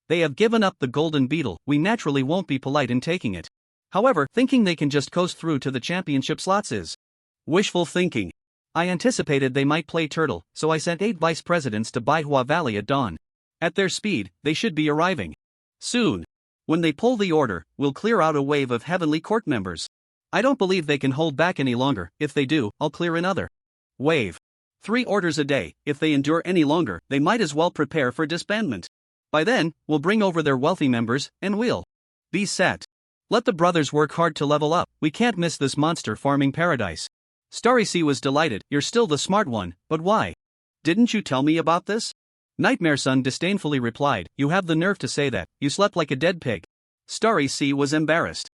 they have given up the Golden Beetle, we naturally won't be polite in taking it. However, thinking they can just coast through to the championship slots is wishful thinking. I anticipated they might play turtle, so I sent 8 vice presidents to Baihua Valley at dawn. At their speed, they should be arriving soon. When they pull the order, we'll clear out a wave of Heavenly Court members. I don't believe they can hold back any longer. If they do, I'll clear another wave. 3 orders a day. If they endure any longer, they might as well prepare for disbandment. By then, we'll bring over their wealthy members, and we'll be set. Let the brothers work hard to level up. We can't miss this monster farming paradise. Starry C was delighted. You're still the smart one, but why? Didn't you tell me about this? Nightmare Son disdainfully replied, you have the nerve to say that, you slept like a dead pig. Starry C was embarrassed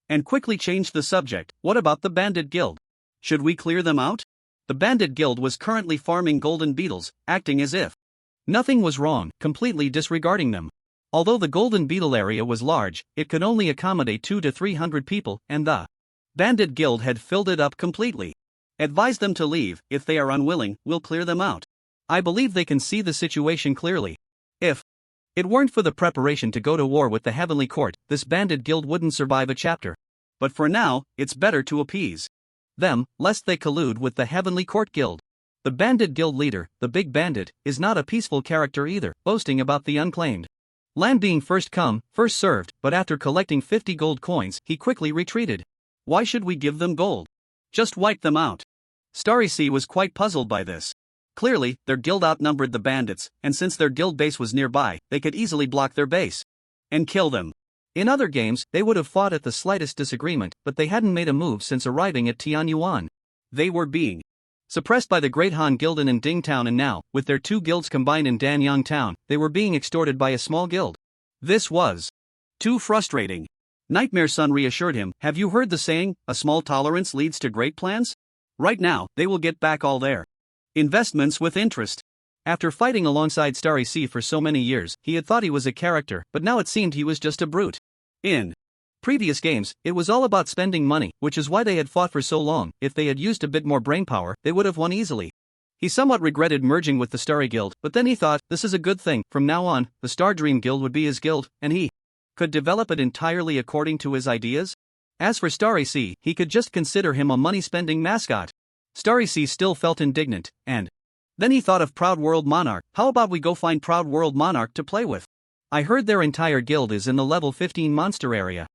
and quickly changed the subject. What about the Bandit Guild? Should we clear them out? The Bandit Guild was currently farming golden beetles, acting as if nothing was wrong, completely disregarding them. Although the Golden Beetle area was large, it could only accommodate 200 to 300 people, and the Bandit Guild had filled it up completely. Advise them to leave. If they are unwilling, we'll clear them out. I believe they can see the situation clearly. If it weren't for the preparation to go to war with the Heavenly Court, this Bandit Guild wouldn't survive a chapter. But for now, it's better to appease them, lest they collude with the Heavenly Court Guild. The Bandit Guild leader, the Big Bandit, is not a peaceful character either, boasting about the unclaimed land being first come, first served, but after collecting 50 gold coins, he quickly retreated. Why should we give them gold? Just wipe them out. Starry C was quite puzzled by this. Clearly, their guild outnumbered the bandits, and since their guild base was nearby, they could easily block their base and kill them. In other games, they would have fought at the slightest disagreement, but they hadn't made a move since arriving at Tianyuan. They were being suppressed by the Great Han Guild in Ding Town, and now, with their 2 guilds combined in Danyang Town, they were being extorted by a small guild. This was too frustrating. Nightmare Son reassured him, have you heard the saying, a small tolerance leads to great plans? Right now, they will get back all their investments with interest. After fighting alongside Starry Sea for so many years, he had thought he was a character, but now it seemed he was just a brute. In previous games, it was all about spending money, which is why they had fought for so long. If they had used a bit more brainpower, they would have won easily. He somewhat regretted merging with the Starry Guild, but then he thought, this is a good thing. From now on, the Star Dream Guild would be his guild, and he could develop it entirely according to his ideas. As for Starry Sea, he could just consider him a money-spending mascot. Starry Sea still felt indignant, and then he thought of Proud World Monarch. How about we go find Proud World Monarch to play with? I heard their entire guild is in the level 15 monster area.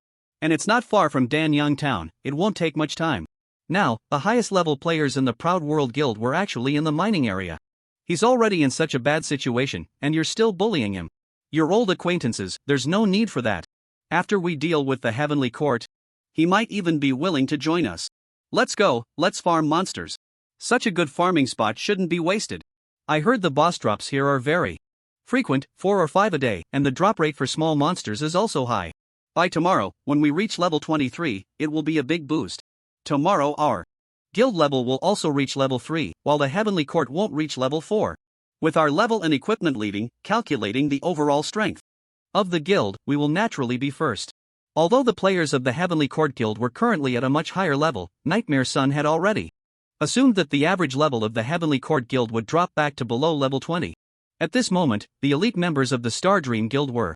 And it's not far from Danyang Town. It won't take much time. Now, the highest level players in the Proud World Guild were actually in the mining area. He's already in such a bad situation, and you're still bullying him. You're old acquaintances, there's no need for that. After we deal with the Heavenly Court, he might even be willing to join us. Let's go, let's farm monsters. Such a good farming spot shouldn't be wasted. I heard the boss drops here are very frequent, 4 or 5 a day, and the drop rate for small monsters is also high. By tomorrow, when we reach level 23, it will be a big boost. Tomorrow our guild level will also reach level 3, while the Heavenly Court won't reach level 4. With our level and equipment leading, calculating the overall strength of the guild, we will naturally be first. Although the players of the Heavenly Court Guild were currently at a much higher level, Nightmare Sun had already assumed that the average level of the Heavenly Court Guild would drop back to below level 20. At this moment, the elite members of the Star Dream Guild were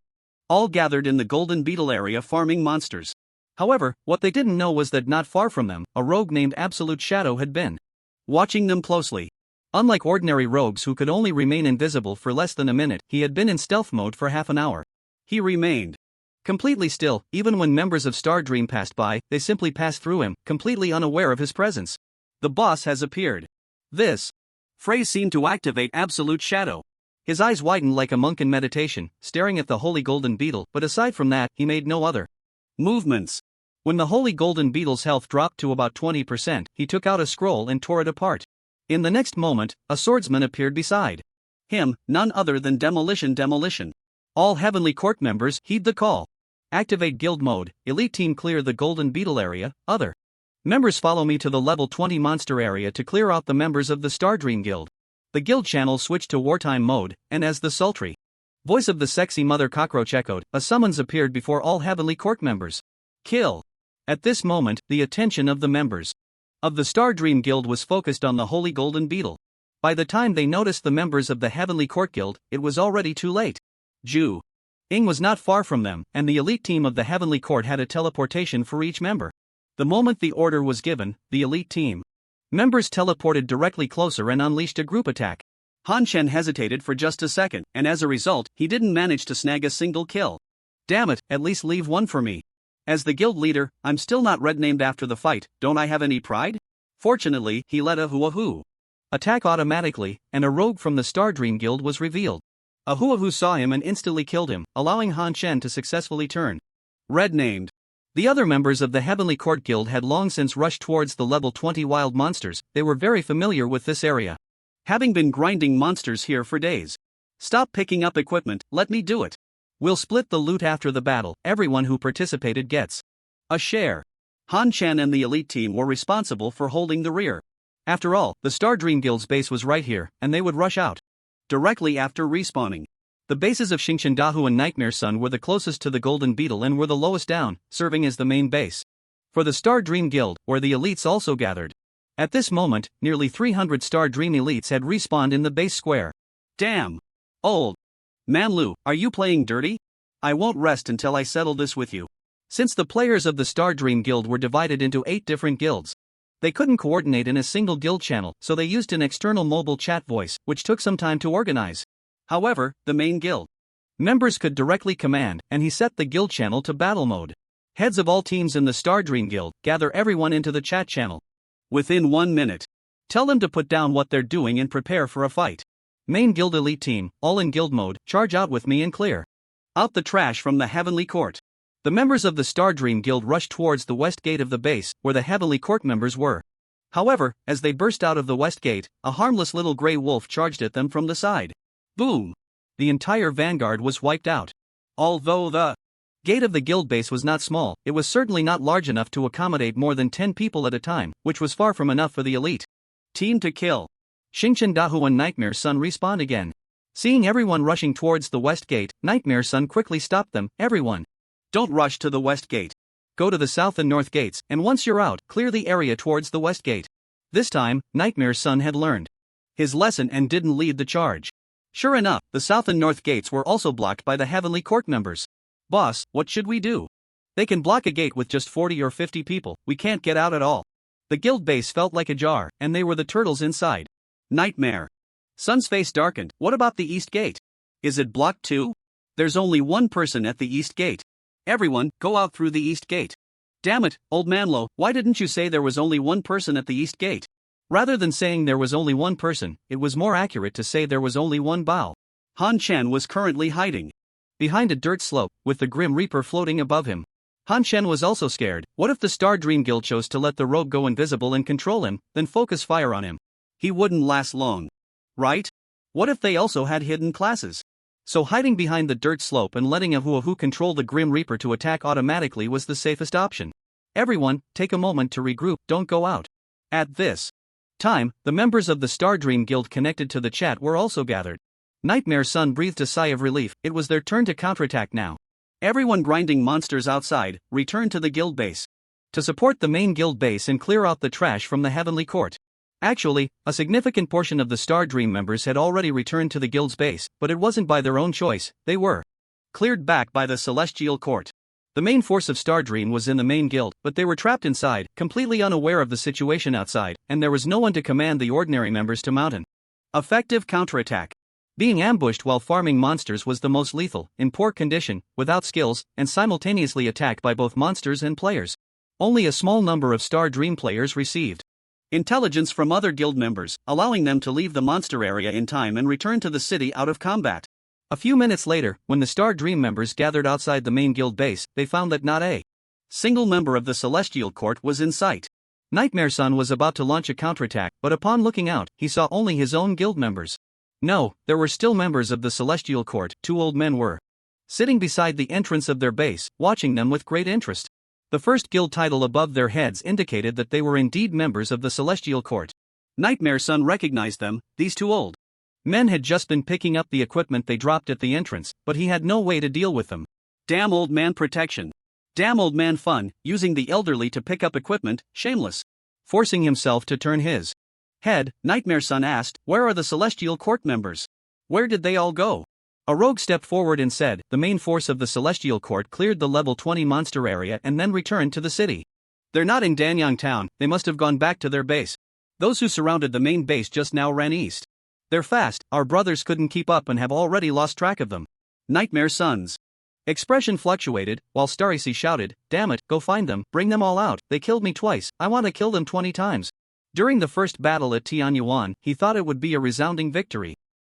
all gathered in the Golden Beetle area farming monsters. However, what they didn't know was that not far from them, a rogue named Absolute Shadow had been watching them closely. Unlike ordinary rogues who could only remain invisible for less than a minute, he had been in stealth mode for half an hour. He remained completely still. Even when members of Star Dream passed by, they simply passed through him, completely unaware of his presence. The boss has appeared. This phrase seemed to activate Absolute Shadow. His eyes widened like a monk in meditation, staring at the Holy Golden Beetle, but aside from that, he made no other movements. When the Holy Golden Beetle's health dropped to about 20%, he took out a scroll and tore it apart. In the next moment, a swordsman appeared beside him, none other than Demolition. All Heavenly Court members heed the call. Activate guild mode, elite team clear the Golden Beetle area, other members follow me to the level 20 monster area to clear out the members of the Star Dream Guild. The guild channel switched to wartime mode, and as the sultry voice of the sexy mother cockroach echoed, a summons appeared before all Heavenly Court members. Kill. At this moment, the attention of the members of the Star Dream Guild was focused on the Holy Golden Beetle. By the time they noticed the members of the Heavenly Court Guild, it was already too late. Ju Ing was not far from them, and the elite team of the Heavenly Court had a teleportation for each member. The moment the order was given, the elite team members teleported directly closer and unleashed a group attack. Han Chen hesitated for just a second, and as a result, he didn't manage to snag a single kill. Damn it, at least leave one for me. As the guild leader, I'm still not red-named after the fight. Don't I have any pride? Fortunately, he led a Huahu attack automatically, and a rogue from the Star Dream Guild was revealed. A Huahu saw him and instantly killed him, allowing Han Chen to successfully turn red-named. The other members of the Heavenly Court Guild had long since rushed towards the level 20 wild monsters. They were very familiar with this area, having been grinding monsters here for days. Stop picking up equipment, let me do it. We'll split the loot after the battle. Everyone who participated gets a share. Han Chen and the elite team were responsible for holding the rear. After all, the Star Dream Guild's base was right here, and they would rush out directly after respawning. The bases of Xingqian Dahu and Nightmare Sun were the closest to the Golden Beetle and were the lowest down, serving as the main base for the Star Dream Guild, where the elites also gathered. At this moment, nearly 300 Star Dream elites had respawned in the base square. Damn! Old Manlu, are you playing dirty? I won't rest until I settle this with you. Since the players of the Star Dream Guild were divided into 8 different guilds, they couldn't coordinate in a single guild channel, so they used an external mobile chat voice, which took some time to organize. However, the main guild members could directly command, and he set the guild channel to battle mode. Heads of all teams in the Star Dream Guild, gather everyone into the chat channel. Within 1 minute. Tell them to put down what they're doing and prepare for a fight. Main guild elite team, all in guild mode, charge out with me and clear out the trash from the Heavenly Court. The members of the Star Dream Guild rushed towards the west gate of the base, where the Heavenly Court members were. However, as they burst out of the west gate, a harmless little grey wolf charged at them from the side. Boom! The entire vanguard was wiped out. Although the gate of the guild base was not small, it was certainly not large enough to accommodate more than 10 people at a time, which was far from enough for the elite team to kill. Xingchen Dahuan Nightmare Sun respawned again. Seeing everyone rushing towards the west gate, Nightmare Sun quickly stopped them. Everyone, don't rush to the west gate. Go to the south and north gates, and once you're out, clear the area towards the west gate. This time, Nightmare Sun had learned his lesson and didn't lead the charge. Sure enough, the south and north gates were also blocked by the Heavenly Court members. Boss, what should we do? They can block a gate with just 40 or 50 people, we can't get out at all. The guild base felt like a jar, and they were the turtles inside. Nightmare Sun's face darkened. What about the east gate? Is it blocked too? There's only one person at the east gate. Everyone, go out through the east gate. Damn it, old Manlo, why didn't you say there was only one person at the east gate? Rather than saying there was only one person, it was more accurate to say there was only one Bao. Han Chen was currently hiding behind a dirt slope, with the Grim Reaper floating above him. Han Chen was also scared. What if the Star Dream Guild chose to let the rogue go invisible and control him, then focus fire on him? He wouldn't last long. Right? What if they also had hidden classes? So hiding behind the dirt slope and letting Ahuahu control the Grim Reaper to attack automatically was the safest option. Everyone, take a moment to regroup, don't go out. At this time, the members of the Star Dream Guild connected to the chat were also gathered. Nightmare Sun breathed a sigh of relief. It was their turn to counterattack now. Everyone grinding monsters outside, return to the guild base to support the main guild base and clear out the trash from the Heavenly Court. Actually, a significant portion of the Star Dream members had already returned to the guild's base, but it wasn't by their own choice, they were cleared back by the Celestial Court. The main force of Star Dream was in the main guild, but they were trapped inside, completely unaware of the situation outside, and there was no one to command the ordinary members to mount an effective counterattack. Being ambushed while farming monsters was the most lethal, in poor condition, without skills, and simultaneously attacked by both monsters and players. Only a small number of Star Dream players received intelligence from other guild members, allowing them to leave the monster area in time and return to the city out of combat. A few minutes later, when the Star Dream members gathered outside the main guild base, they found that not a single member of the Celestial Court was in sight. Nightmare Sun was about to launch a counterattack, but upon looking out, he saw only his own guild members. No, there were still members of the Celestial Court. Two old men were sitting beside the entrance of their base, watching them with great interest. The first guild title above their heads indicated that they were indeed members of the Celestial Court. Nightmare Sun recognized them. These two old men had just been picking up the equipment they dropped at the entrance, but he had no way to deal with them. Damn old man protection. Damn old man fun, using the elderly to pick up equipment, shameless. Forcing himself to turn his head, Nightmare Sun asked, where are the Celestial Court members? Where did they all go? A rogue stepped forward and said, the main force of the Celestial Court cleared the level 20 monster area and then returned to the city. They're not in Danyang town, they must have gone back to their base. Those who surrounded the main base just now ran east. They're fast, our brothers couldn't keep up and have already lost track of them. Nightmare Sun's expression fluctuated, while Starry Sea shouted, damn it, go find them, bring them all out, they killed me twice, I want to kill them 20 times. During the first battle at Tianyuan, he thought it would be a resounding victory.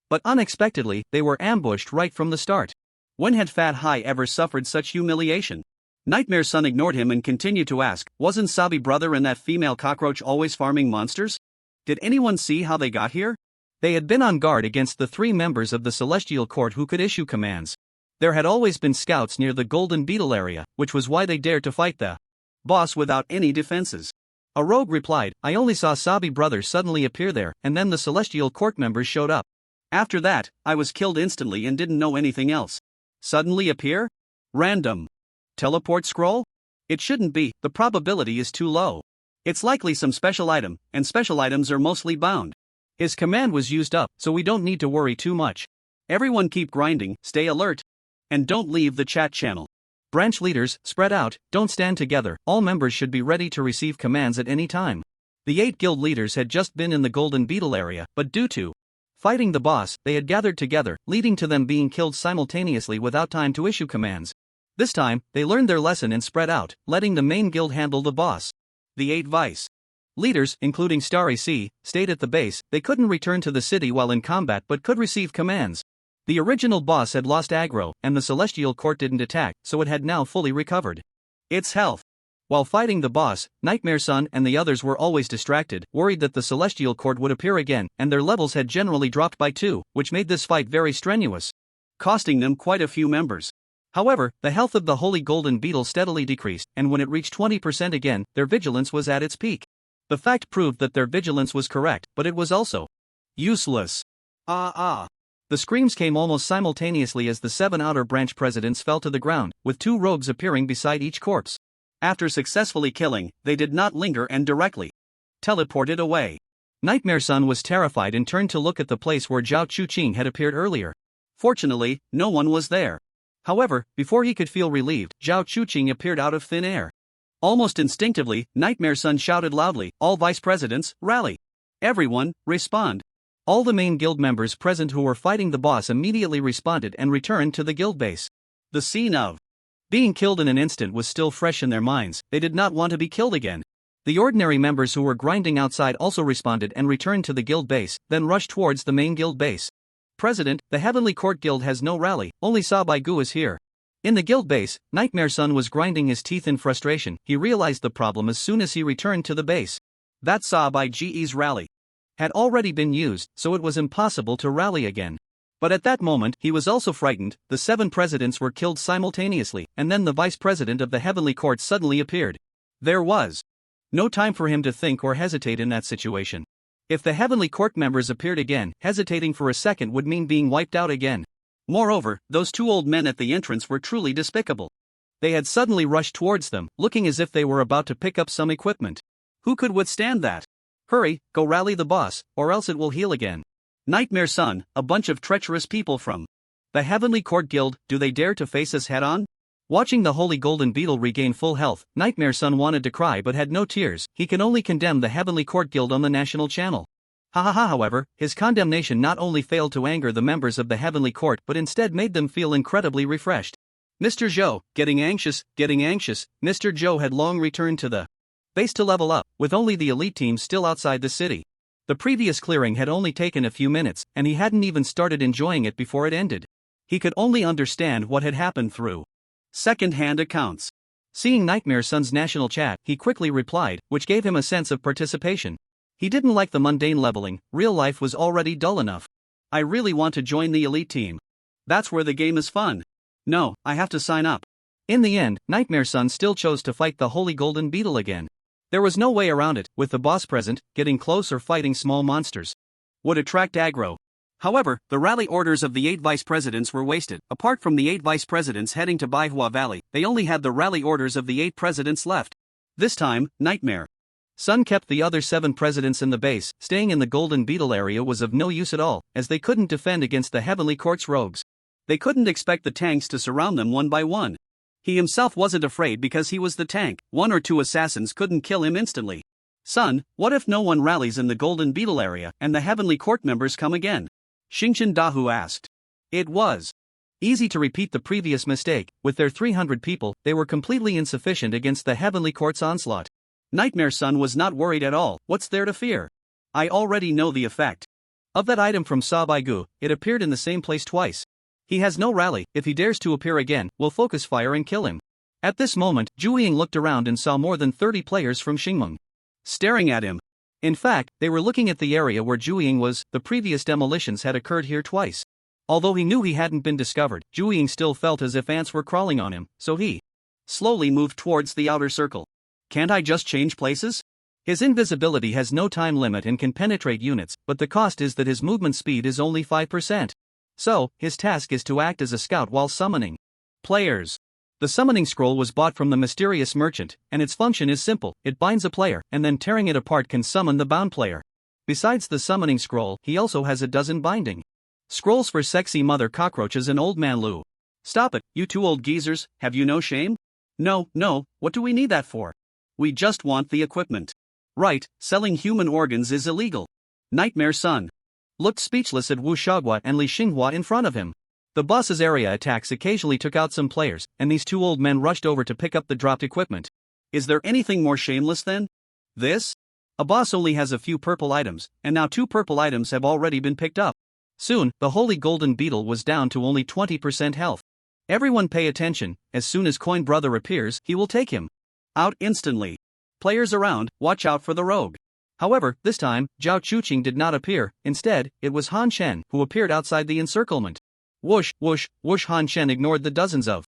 But unexpectedly, they were ambushed right from the start. When had Fat Hai ever suffered such humiliation? Nightmare Sun ignored him and continued to ask, wasn't Sabi brother and that female cockroach always farming monsters? Did anyone see how they got here? They had been on guard against the 3 members of the Celestial Court who could issue commands. There had always been scouts near the Golden Beetle area, which was why they dared to fight the boss without any defenses. A rogue replied, I only saw Sabi brother suddenly appear there, and then the Celestial Court members showed up. After that, I was killed instantly and didn't know anything else. Suddenly appear? Random. Teleport scroll? It shouldn't be, the probability is too low. It's likely some special item, and special items are mostly bound. His command was used up, so we don't need to worry too much. Everyone keep grinding, stay alert. And don't leave the chat channel. Branch leaders, spread out, don't stand together, all members should be ready to receive commands at any time. The 8 guild leaders had just been in the Golden Beetle area, but due to fighting the boss, they had gathered together, leading to them being killed simultaneously without time to issue commands. This time, they learned their lesson and spread out, letting the main guild handle the boss. The 8 vice leaders, including Starry Sea, stayed at the base. They couldn't return to the city while in combat but could receive commands. The original boss had lost aggro, and the Celestial Court didn't attack, so it had now fully recovered its health. While fighting the boss, Nightmare Sun and the others were always distracted, worried that the Celestial Court would appear again, and their levels had generally dropped by 2, which made this fight very strenuous, costing them quite a few members. However, the health of the Holy Golden Beetle steadily decreased, and when it reached 20% again, their vigilance was at its peak. The fact proved that their vigilance was correct, but it was also Useless. The screams came almost simultaneously as the 7 outer branch presidents fell to the ground, with 2 rogues appearing beside each corpse. After successfully killing, they did not linger and directly teleported away. Nightmare Sun was terrified and turned to look at the place where Zhao Chuqing had appeared earlier. Fortunately, no one was there. However, before he could feel relieved, Zhao Chuqing appeared out of thin air. Almost instinctively, Nightmare Sun shouted loudly, "All vice presidents, rally! Everyone, respond!" All the main guild members present who were fighting the boss immediately responded and returned to the guild base. The scene of being killed in an instant was still fresh in their minds. They did not want to be killed again. The ordinary members who were grinding outside also responded and returned to the guild base, then rushed towards the main guild base. "President, the Heavenly Court Guild has no rally, only Sabai Gu is here." In the guild base, Nightmare Sun was grinding his teeth in frustration. He realized the problem as soon as he returned to the base. That Sabai Ge's rally had already been used, so it was impossible to rally again. But at that moment, he was also frightened. The 7 presidents were killed simultaneously, and then the vice president of the Heavenly Court suddenly appeared. There was no time for him to think or hesitate in that situation. If the Heavenly Court members appeared again, hesitating for a second would mean being wiped out again. Moreover, those 2 old men at the entrance were truly despicable. They had suddenly rushed towards them, looking as if they were about to pick up some equipment. Who could withstand that? "Hurry, go rally the boss, or else it will heal again." Nightmare Sun, a bunch of treacherous people from the Heavenly Court Guild, do they dare to face us head-on? Watching the Holy Golden Beetle regain full health, Nightmare Sun wanted to cry but had no tears. He can only condemn the Heavenly Court Guild on the national channel. However, his condemnation not only failed to anger the members of the Heavenly Court but instead made them feel incredibly refreshed. Mr. Zhou, getting anxious. Mr. Zhou had long returned to the base to level up, with only the elite team still outside the city. The previous clearing had only taken a few minutes, and he hadn't even started enjoying it before it ended. He could only understand what had happened through second-hand accounts. Seeing Nightmare Sun's national chat, he quickly replied, which gave him a sense of participation. He didn't like the mundane leveling. Real life was already dull enough. "I really want to join the elite team. That's where the game is fun. No, I have to sign up." In the end, Nightmare Sun still chose to fight the Holy Golden Beetle again. There was no way around it. With the boss present, getting close or fighting small monsters would attract aggro. However, the rally orders of the 8 vice presidents were wasted. Apart from the 8 vice presidents heading to Baihua Valley, they only had the rally orders of the 8 presidents left. This time, Nightmare Sun kept the other 7 presidents in the base. Staying in the Golden Beetle area was of no use at all, as they couldn't defend against the Heavenly Court's rogues. They couldn't expect the tanks to surround them one by one. He himself wasn't afraid because he was the tank. 1 or 2 assassins couldn't kill him instantly. "Son, what if no one rallies in the Golden Beetle area and the Heavenly Court members come again?" Xingchen Dahu asked. It was easy to repeat the previous mistake. With their 300 people, they were completely insufficient against the Heavenly Court's onslaught. Nightmare Sun was not worried at all. "What's there to fear? I already know the effect of that item from Sabai Gu. It appeared in the same place twice. He has no rally. If he dares to appear again, we'll focus fire and kill him." At this moment, Zhu Ying looked around and saw more than 30 players from Xingmeng staring at him. In fact, they were looking at the area where Zhu Ying was. The previous demolitions had occurred here twice. Although he knew he hadn't been discovered, Zhu Ying still felt as if ants were crawling on him, so he slowly moved towards the outer circle. "Can't I just change places?" His invisibility has no time limit and can penetrate units, but the cost is that his movement speed is only 5%. So, his task is to act as a scout while summoning players. The summoning scroll was bought from the mysterious merchant, and its function is simple. It binds a player, and then tearing it apart can summon the bound player. Besides the summoning scroll, he also has a dozen binding scrolls for sexy mother cockroaches and old man Lu. "Stop it, you 2 old geezers, have you no shame?" No, what do we need that for? We just want the equipment." "Right, selling human organs is illegal." Nightmare Sun looked speechless at Wu Shaogua and Li Xinghua in front of him. The boss's area attacks occasionally took out some players, and these 2 old men rushed over to pick up the dropped equipment. Is there anything more shameless than this? A boss only has a few purple items, and now 2 purple items have already been picked up. Soon, the Holy Golden Beetle was down to only 20% health. Everyone pay attention. As soon as Coin Brother appears, he will take him out instantly. Players around, watch out for the rogue. However, this time, Zhao Chuqing did not appear. Instead, it was Han Shen who appeared outside the encirclement. Whoosh, whoosh, whoosh. Han Shen ignored the dozens of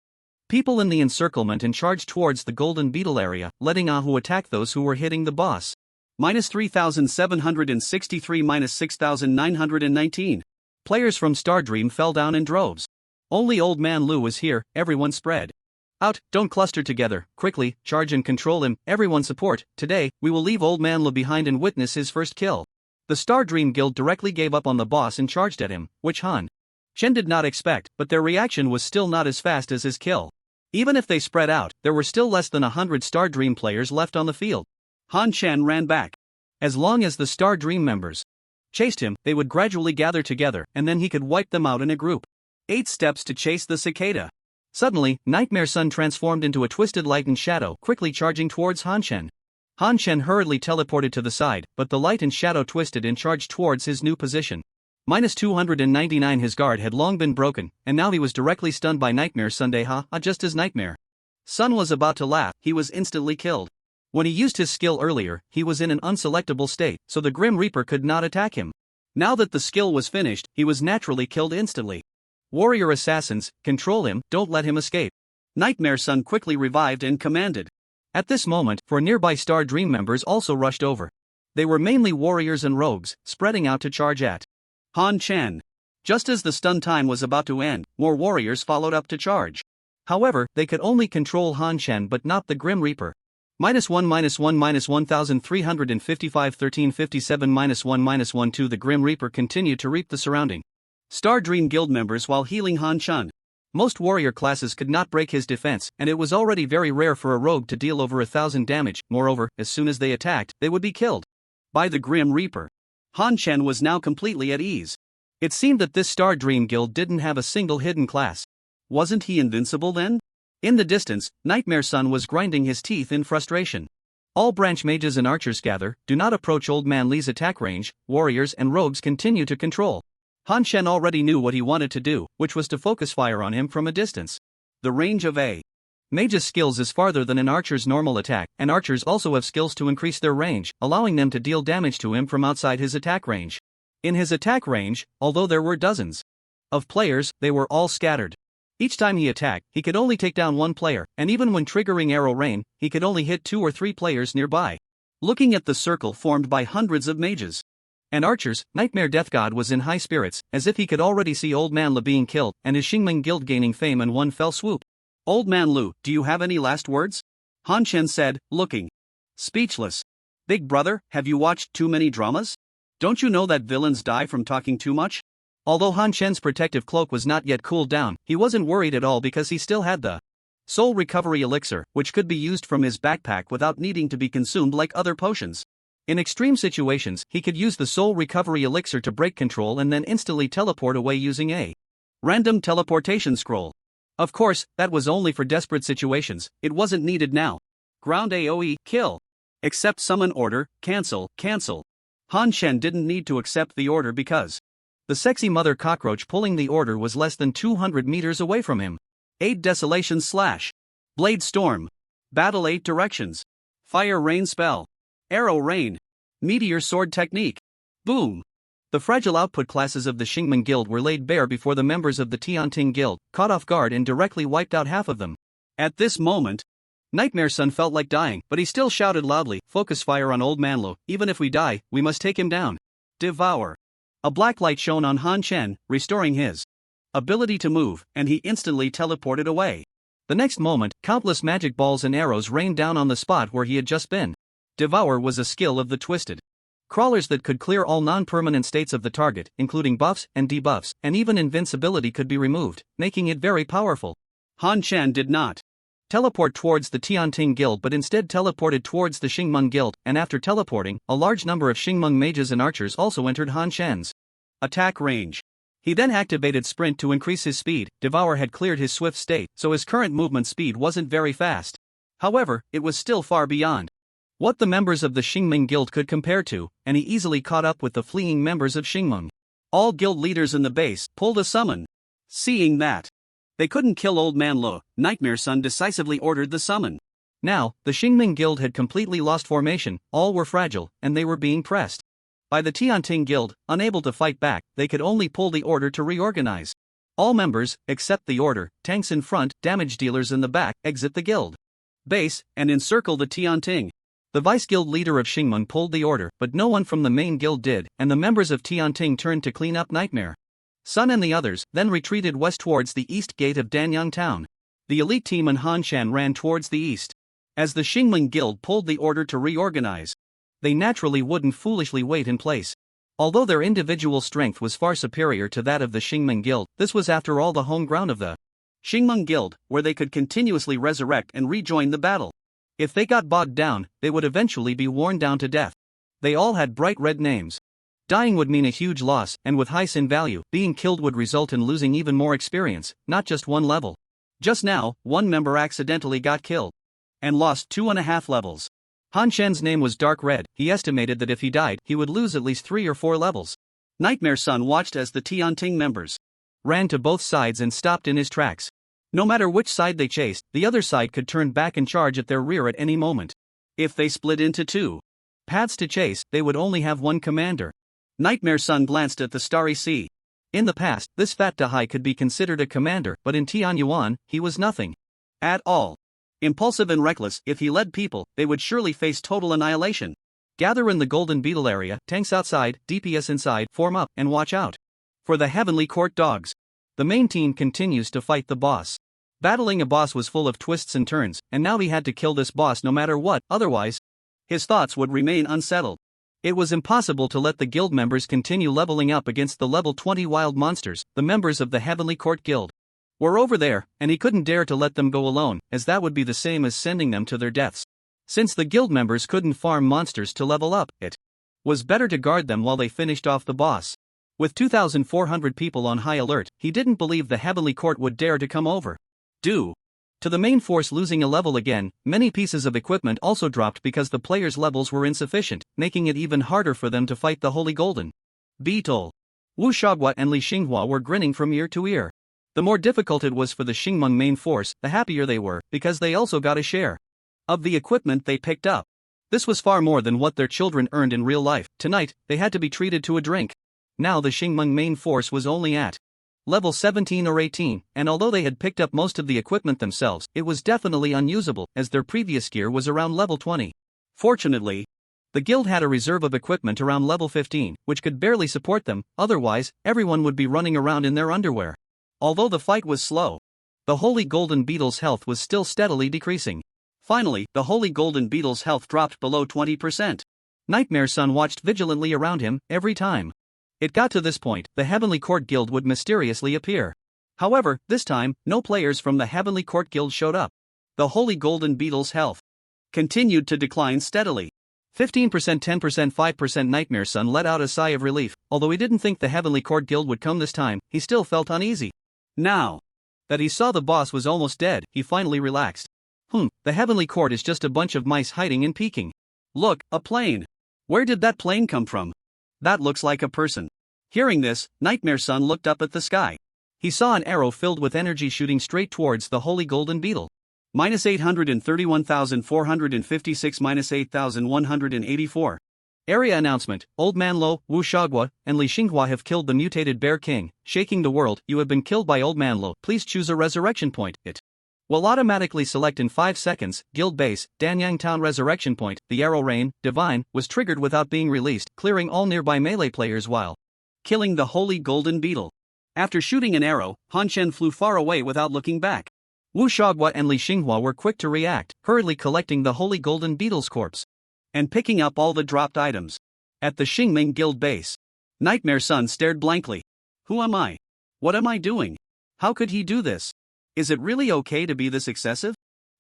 people in the encirclement and charged towards the Golden Beetle area, letting Ahu attack those who were hitting the boss. minus 3,763 minus 6,919. Players from Stardream fell down in droves. Only Old Man Lu was here, everyone spread out, don't cluster together, quickly, charge and control him, everyone support, today, we will leave Old Man Lu behind and witness his first kill. The Stardream Guild directly gave up on the boss and charged at him, which Han Chen did not expect, but their reaction was still not as fast as his kill. Even if they spread out, there were still less than 100 Stardream players left on the field. Han Chen ran back. As long as the Stardream members chased him, they would gradually gather together, and then he could wipe them out in a group. 8 steps to chase the cicada. Suddenly, Nightmare Sun transformed into a twisted light and shadow, quickly charging towards Han Chen. Han Chen hurriedly teleported to the side, but the light and shadow twisted and charged towards his new position. Minus 299. His guard had long been broken, and now he was directly stunned by Nightmare Sunday. Just as Nightmare Sun was about to laugh, he was instantly killed. When he used his skill earlier, he was in an unselectable state, so the Grim Reaper could not attack him. Now that the skill was finished, he was naturally killed instantly. Warrior assassins, control him, don't let him escape. Nightmare Sun quickly revived and commanded. At this moment, 4 nearby Star Dream members also rushed over. They were mainly warriors and rogues, spreading out to charge at Han Chen. Just as the stun time was about to end, more warriors followed up to charge. However, they could only control Han Chen but not the Grim Reaper. -1 -1 -1355 1357 -1 -1 2. The Grim Reaper continued to reap the surrounding Stardream Guild members while healing Han Chen. Most warrior classes could not break his defense, and it was already very rare for a rogue to deal over 1,000 damage. Moreover, as soon as they attacked, they would be killed by the Grim Reaper. Han Chen was now completely at ease. It seemed that this Stardream Guild didn't have a single hidden class. Wasn't he invincible then? In the distance, Nightmare Sun was grinding his teeth in frustration. All branch mages and archers gather, do not approach Old Man Li's attack range, warriors and rogues continue to control. Han Chen already knew what he wanted to do, which was to focus fire on him from a distance. The range of a mage's skills is farther than an archer's normal attack, and archers also have skills to increase their range, allowing them to deal damage to him from outside his attack range. In his attack range, although there were dozens of players, they were all scattered. Each time he attacked, he could only take down one player, and even when triggering Arrow Rain, he could only hit 2 or 3 players nearby. Looking at the circle formed by hundreds of mages and archers, Nightmare Death God was in high spirits, as if he could already see Old Man Lu being killed, and his Xingming Guild gaining fame in one fell swoop. Old Man Lu, do you have any last words? Han Chen said, looking speechless. Big brother, have you watched too many dramas? Don't you know that villains die from talking too much? Although Han Chen's protective cloak was not yet cooled down, he wasn't worried at all because he still had the Soul Recovery Elixir, which could be used from his backpack without needing to be consumed like other potions. In extreme situations, he could use the Soul Recovery Elixir to break control and then instantly teleport away using a random teleportation scroll. Of course, that was only for desperate situations, it wasn't needed now. Ground AoE, kill. Accept summon order, cancel, cancel. Han Chen didn't need to accept the order because the sexy mother cockroach pulling the order was less than 200 meters away from him. 8 Desolation Slash. Blade Storm. Battle 8 Directions. Fire Rain Spell. Arrow Rain. Meteor Sword Technique. Boom. The fragile output classes of the Xingming Guild were laid bare before the members of the Tianting Guild, caught off guard and directly wiped out half of them. At this moment, Nightmare Sun felt like dying, but he still shouted loudly, focus fire on Old Man Lu, even if we die, we must take him down. Devour. A black light shone on Han Chen, restoring his ability to move, and he instantly teleported away. The next moment, countless magic balls and arrows rained down on the spot where he had just been. Devour was a skill of the Twisted Crawlers that could clear all non-permanent states of the target, including buffs and debuffs, and even invincibility could be removed, making it very powerful. Han Chen did not teleport towards the Tianting Guild but instead teleported towards the Xingmeng Guild, and after teleporting, a large number of Xingmeng mages and archers also entered Han Chen's attack range. He then activated Sprint to increase his speed. Devour had cleared his swift state, so his current movement speed wasn't very fast. However, it was still far beyond what the members of the Xingming Guild could compare to, and he easily caught up with the fleeing members of Xingmeng. All guild leaders in the base pulled a summon. Seeing that they couldn't kill Old Man Lu, Nightmare Sun decisively ordered the summon. Now, the Xingming Guild had completely lost formation, all were fragile, and they were being pressed by the Tianting Guild. Unable to fight back, they could only pull the order to reorganize. All members, except the order, tanks in front, damage dealers in the back, exit the guild base, and encircle the Tianting The vice-guild leader of Xingmeng pulled the order, but no one from the main guild did, and the members of Tianting turned to clean up Nightmare. Sun and the others then retreated west towards the east gate of Danyang town. The elite team and Han Shan ran towards the east. As the Xingmeng guild pulled the order to reorganize, they naturally wouldn't foolishly wait in place. Although their individual strength was far superior to that of the Xingmeng guild, this was after all the home ground of the Xingmeng guild, where they could continuously resurrect and rejoin the battle. If they got bogged down, they would eventually be worn down to death. They all had bright red names. Dying would mean a huge loss, and with high sin value, being killed would result in losing even more experience, not just one level. Just now, one member accidentally got killed and lost 2.5 levels. Han Shen's name was dark red. He estimated that if he died, he would lose at least 3 or 4 levels. Nightmare Sun watched as the Tianting members ran to both sides and stopped in his tracks. No matter which side they chased, the other side could turn back and charge at their rear at any moment. If they split into 2 paths to chase, they would only have one commander. Nightmare Sun glanced at the starry sea. In the past, this fat Dahai could be considered a commander, but in Tianyuan, he was nothing at all. Impulsive and reckless, if he led people, they would surely face total annihilation. Gather in the Golden Beetle area, tanks outside, DPS inside, form up, and watch out for the Heavenly Court dogs. The main team continues to fight the boss. Battling a boss was full of twists and turns, and now he had to kill this boss no matter what, otherwise, his thoughts would remain unsettled. It was impossible to let the guild members continue leveling up against the level 20 wild monsters. The members of the Heavenly Court Guild were over there, and he couldn't dare to let them go alone, as that would be the same as sending them to their deaths. Since the guild members couldn't farm monsters to level up, it was better to guard them while they finished off the boss. With 2,400 people on high alert, he didn't believe the Heavenly Court would dare to come over. Due to the main force losing a level again, many pieces of equipment also dropped because the players' levels were insufficient, making it even harder for them to fight the Holy Golden Beetle. Wu Shaogua and Li Xinghua were grinning from ear to ear. The more difficult it was for the Xingmeng main force, the happier they were, because they also got a share of the equipment they picked up. This was far more than what their children earned in real life. Tonight, they had to be treated to a drink. Now the Xingmeng main force was only at level 17 or 18, and although they had picked up most of the equipment themselves, it was definitely unusable, as their previous gear was around level 20. Fortunately, the guild had a reserve of equipment around level 15, which could barely support them, otherwise, everyone would be running around in their underwear. Although the fight was slow, the Holy Golden Beetle's health was still steadily decreasing. Finally, the Holy Golden Beetle's health dropped below 20%. Nightmare Sun watched vigilantly around him. Every time it got to this point, the Heavenly Court Guild would mysteriously appear. However, this time, no players from the Heavenly Court Guild showed up. The Holy Golden Beetle's health continued to decline steadily. 15%, 10%, 5%. Nightmare Sun let out a sigh of relief. Although he didn't think the Heavenly Court Guild would come this time, he still felt uneasy. Now that he saw the boss was almost dead, he finally relaxed. The Heavenly Court is just a bunch of mice hiding and peeking. Look, a plane. Where did that plane come from? That looks like a person. Hearing this, Nightmare Sun looked up at the sky. He saw an arrow filled with energy shooting straight towards the Holy Golden Beetle. -831,456 -8,184. Area announcement: Old Man Lo, Wu Shaogua, and Li Xinghua have killed the mutated Bear King. Shaking the world, you have been killed by Old Man Lo. Please choose a resurrection point. It will automatically select in 5 seconds. Guild Base, Danyang Town Resurrection Point. The Arrow Rain, Divine, was triggered without being released, clearing all nearby melee players while killing the Holy Golden Beetle. After shooting an arrow, Han Shen flew far away without looking back. Wu Shaogua and Li Xinghua were quick to react, hurriedly collecting the Holy Golden Beetle's corpse and picking up all the dropped items. At the Xingmeng Guild base, Nightmare Sun stared blankly. Who am I? What am I doing? How could he do this? Is it really okay to be this excessive?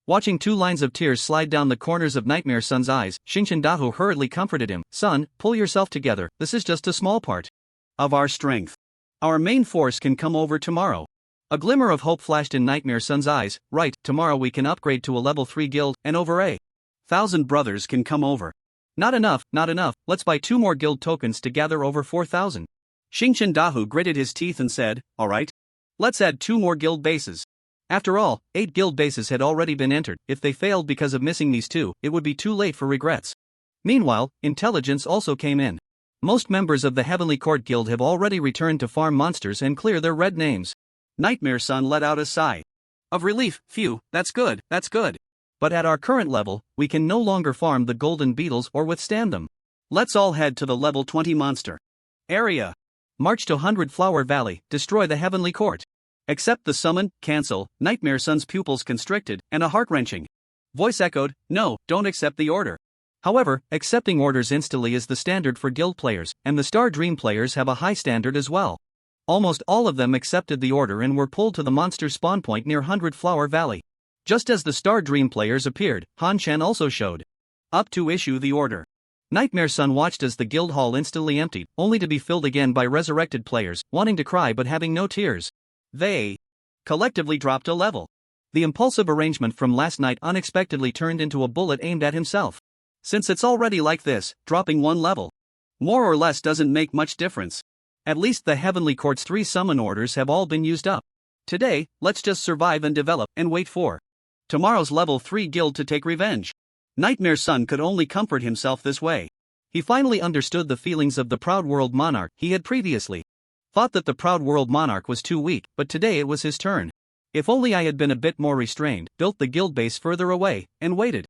Watching 2 lines of tears slide down the corners of Nightmare Sun's eyes, Xingchen Dahu hurriedly comforted him. Son, pull yourself together, this is just a small part of our strength. Our main force can come over tomorrow. A glimmer of hope flashed in Nightmare Sun's eyes. Right, tomorrow we can upgrade to a level 3 guild, and over 1,000 brothers can come over. Not enough, let's buy 2 more guild tokens to gather over 4,000. Xingchen Dahu gritted his teeth and said, alright. Let's add 2 more guild bases. After all, 8 guild bases had already been entered. If they failed because of missing these 2, it would be too late for regrets. Meanwhile, intelligence also came in. Most members of the Heavenly Court Guild have already returned to farm monsters and clear their red names. Nightmare Sun let out a sigh of relief. Phew, that's good. But at our current level, we can no longer farm the golden beetles or withstand them. Let's all head to the level 20 monster area. March to 100 Flower Valley, destroy the Heavenly Court. Accept the summon, cancel, Nightmare Sun's pupils constricted, and a heart-wrenching voice echoed, no, don't accept the order. However, accepting orders instantly is the standard for guild players, and the Star Dream players have a high standard as well. Almost all of them accepted the order and were pulled to the monster spawn point near 100 Flower Valley. Just as the Star Dream players appeared, Han Chen also showed up to issue the order. Nightmare Sun watched as the guild hall instantly emptied, only to be filled again by resurrected players, wanting to cry but having no tears. They collectively dropped a level. The impulsive arrangement from last night unexpectedly turned into a bullet aimed at himself. Since it's already like this, dropping one level more or less doesn't make much difference. At least the Heavenly Court's 3 summon orders have all been used up. Today, let's just survive and develop and wait for tomorrow's level 3 guild to take revenge. Nightmare Sun could only comfort himself this way. He finally understood the feelings of the Proud World Monarch. He had previously thought that the Proud World Monarch was too weak, but today it was his turn. If only I had been a bit more restrained, built the guild base further away, and waited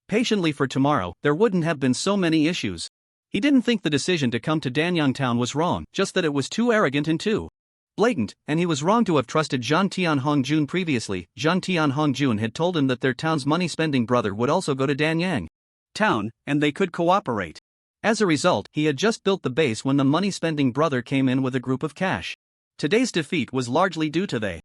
patiently for tomorrow, there wouldn't have been so many issues. He didn't think the decision to come to Danyang Town was wrong, just that it was too arrogant and too blatant, and he was wrong to have trusted Zhan Tianhongjun previously. Zhan Tianhongjun had told him that their town's money-spending brother would also go to Danyang Town, and they could cooperate. As a result, he had just built the base when the money-spending brother came in with a group of cash. Today's defeat was largely due to the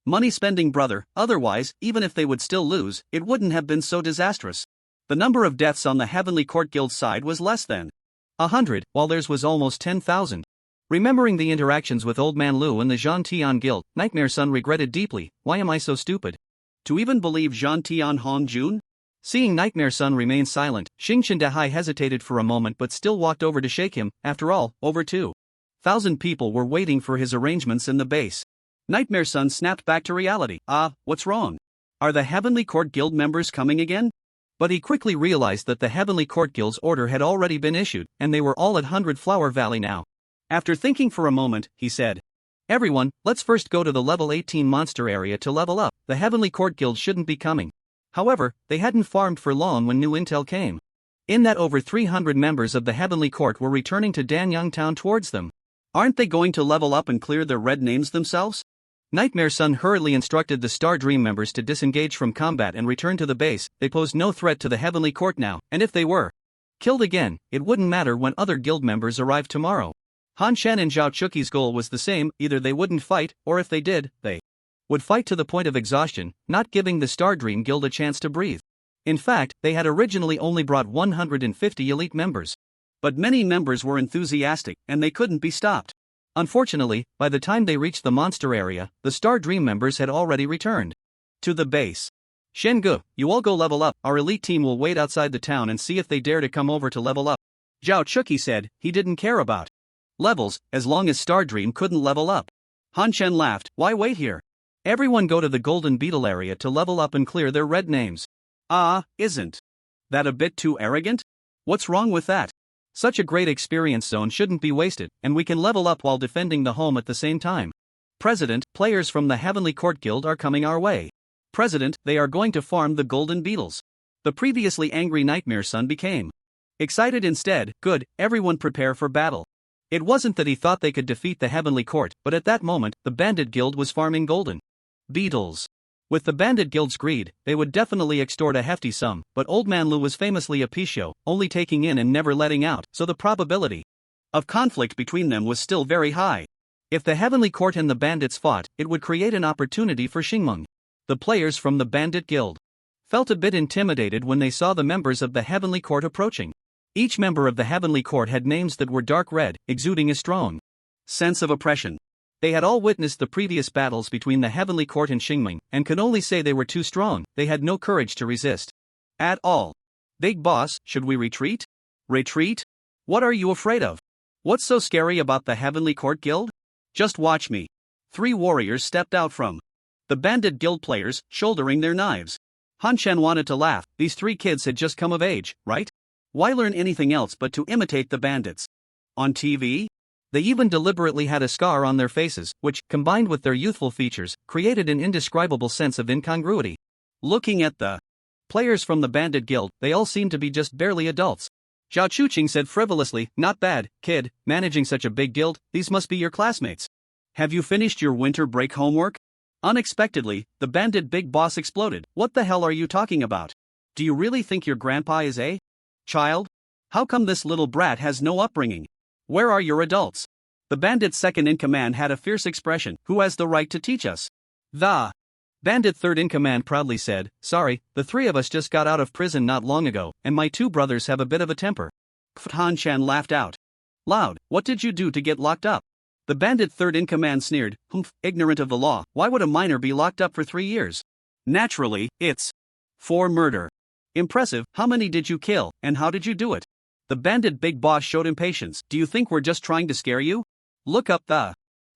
money-spending brother, otherwise, even if they would still lose, it wouldn't have been so disastrous. The number of deaths on the Heavenly Court Guild side was less than 100, while theirs was almost 10,000. Remembering the interactions with Old Man Lu and the Zhan Tian Guild, Nightmare Sun regretted deeply, why am I so stupid to even believe Zhan Tianhongjun? Seeing Nightmare Sun remain silent, Xing Dahai hesitated for a moment but still walked over to shake him. After all, over 2,000 people were waiting for his arrangements in the base. Nightmare Sun snapped back to reality. What's wrong? Are the Heavenly Court Guild members coming again? But he quickly realized that the Heavenly Court Guild's order had already been issued, and they were all at 100 Flower Valley now. After thinking for a moment, he said, everyone, let's first go to the level 18 monster area to level up. The Heavenly Court Guild shouldn't be coming. However, they hadn't farmed for long when new intel came. In that over 300 members of the Heavenly Court were returning to Danyang Town towards them. Aren't they going to level up and clear their red names themselves? Nightmare Sun hurriedly instructed the Star Dream members to disengage from combat and return to the base. They posed no threat to the Heavenly Court now, and if they were killed again, it wouldn't matter when other guild members arrived tomorrow. Han Shen and Zhao Chuki's goal was the same, either they wouldn't fight, or if they did, they would fight to the point of exhaustion, not giving the Star Dream Guild a chance to breathe. In fact, they had originally only brought 150 elite members. But many members were enthusiastic, and they couldn't be stopped. Unfortunately, by the time they reached the monster area, the Star Dream members had already returned to the base. Shen Ge, you all go level up, our elite team will wait outside the town and see if they dare to come over to level up. Zhao Chuki said he didn't care about levels, as long as Star Dream couldn't level up. Han Chen laughed, why wait here? Everyone go to the Golden Beetle area to level up and clear their red names. Isn't that a bit too arrogant? What's wrong with that? Such a great experience zone shouldn't be wasted, and we can level up while defending the home at the same time. President, players from the Heavenly Court Guild are coming our way. President, they are going to farm the Golden Beetles. The previously angry Nightmare Sun became excited instead. Good, everyone prepare for battle. It wasn't that he thought they could defeat the Heavenly Court, but at that moment, the Bandit Guild was farming Golden Beetles. With the Bandit Guild's greed, they would definitely extort a hefty sum, but Old Man Lu was famously a Pisho, only taking in and never letting out, so the probability of conflict between them was still very high. If the Heavenly Court and the bandits fought, it would create an opportunity for Xingmeng. The players from the Bandit Guild felt a bit intimidated when they saw the members of the Heavenly Court approaching. Each member of the Heavenly Court had names that were dark red, exuding a strong sense of oppression. They had all witnessed the previous battles between the Heavenly Court and Xingmeng, and could only say they were too strong. They had no courage to resist at all. Big boss, should we retreat? Retreat? What are you afraid of? What's so scary about the Heavenly Court Guild? Just watch me. 3 warriors stepped out from the Bandit Guild players, shouldering their knives. Han Chen wanted to laugh. These 3 kids had just come of age, right? Why learn anything else but to imitate the bandits? On TV? They even deliberately had a scar on their faces, which, combined with their youthful features, created an indescribable sense of incongruity. Looking at the Players from the Bandit Guild, they all seem to be just barely adults. Zhao Chuqing said frivolously, not bad, kid, managing such a big guild, these must be your classmates. Have you finished your winter break homework? Unexpectedly, the Bandit Big Boss exploded. What the hell are you talking about? Do you really think your grandpa is a child? How come this little brat has no upbringing? Where are your adults? The Bandit second-in-command had a fierce expression. Who has the right to teach us? The Bandit third-in-command proudly said, sorry, the three of us just got out of prison not long ago, and my two brothers have a bit of a temper. Han Chan laughed out loud. What did you do to get locked up? The Bandit third-in-command sneered, humph, ignorant of the law, why would a minor be locked up for 3 years? Naturally, it's for murder. Impressive, how many did you kill, and how did you do it? The Bandit Big Boss showed impatience. Do you think we're just trying to scare you? Look up the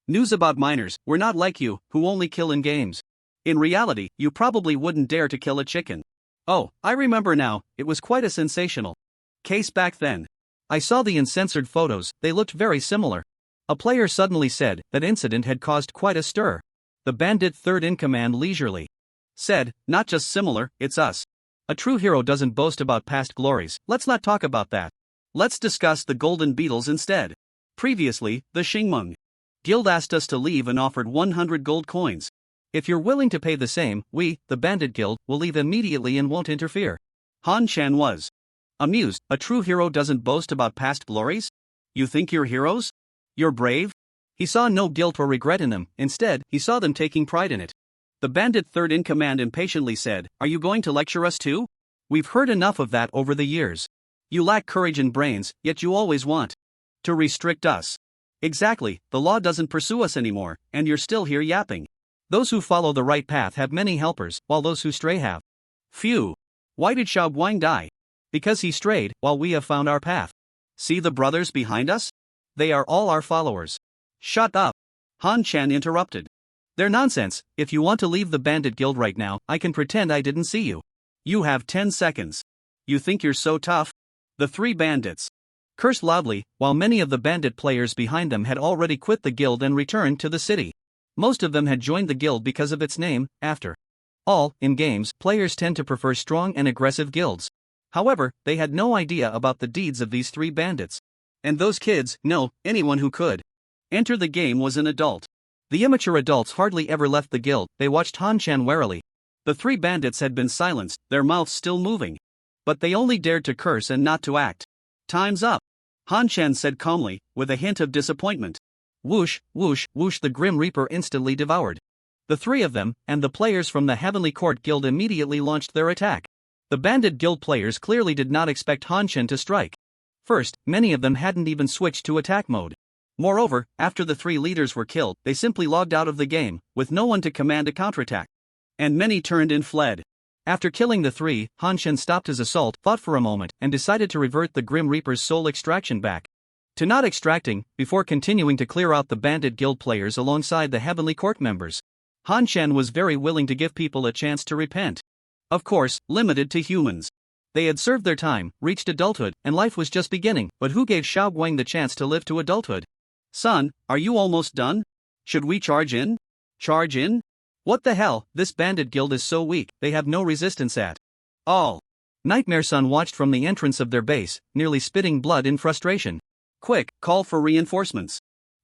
news about minors. We're not like you, who only kill in games. In reality, you probably wouldn't dare to kill a chicken. Oh, I remember now, it was quite a sensational case back then. I saw the uncensored photos, they looked very similar. A player suddenly said that incident had caused quite a stir. The Bandit third-in-command leisurely said, not just similar, it's us. A true hero doesn't boast about past glories, let's not talk about that. Let's discuss the Golden Beetles instead. Previously, the Xingmeng Guild asked us to leave and offered 100 gold coins. If you're willing to pay the same, we, the Bandit Guild, will leave immediately and won't interfere. Han Chan was amused. A true hero doesn't boast about past glories? You think you're heroes? You're brave? He saw no guilt or regret in them, instead, he saw them taking pride in it. The Bandit third-in-command impatiently said, are you going to lecture us too? We've heard enough of that over the years. You lack courage and brains, yet you always want to restrict us. Exactly, the law doesn't pursue us anymore, and you're still here yapping. Those who follow the right path have many helpers, while those who stray have few. Why did Xiao Guang die? Because he strayed, while we have found our path. See the brothers behind us? They are all our followers. Shut up! Han Chan interrupted. They're nonsense. If you want to leave the Bandit Guild right now, I can pretend I didn't see you. You have 10 seconds. You think you're so tough? The three bandits cursed loudly, while many of the bandit players behind them had already quit the guild and returned to the city. Most of them had joined the guild because of its name. After all, in games, players tend to prefer strong and aggressive guilds. However, they had no idea about the deeds of these three bandits. And those kids, no, anyone who could enter the game was an adult. The immature adults hardly ever left the guild. They watched Han Chan warily. The three bandits had been silenced, their mouths still moving. But they only dared to curse and not to act. Time's up, Han Chan said calmly, with a hint of disappointment. Whoosh, whoosh, whoosh, the Grim Reaper instantly devoured the three of them, and the players from the Heavenly Court Guild immediately launched their attack. The Bandit Guild players clearly did not expect Han Chan to strike. First, many of them hadn't even switched to attack mode. Moreover, after the three leaders were killed, they simply logged out of the game, with no one to command a counterattack. And many turned and fled. After killing the three, Han Chan stopped his assault, thought for a moment, and decided to revert the Grim Reaper's soul extraction back to not extracting, before continuing to clear out the Bandit Guild players alongside the Heavenly Court members. Han Chan was very willing to give people a chance to repent. Of course, limited to humans. They had served their time, reached adulthood, and life was just beginning, but who gave Xiao Guang the chance to live to adulthood? Son, are you almost done? Should we charge in? Charge in? What the hell, this Bandit Guild is so weak, they have no resistance at all. Nightmare Sun watched from the entrance of their base, nearly spitting blood in frustration. Quick, call for reinforcements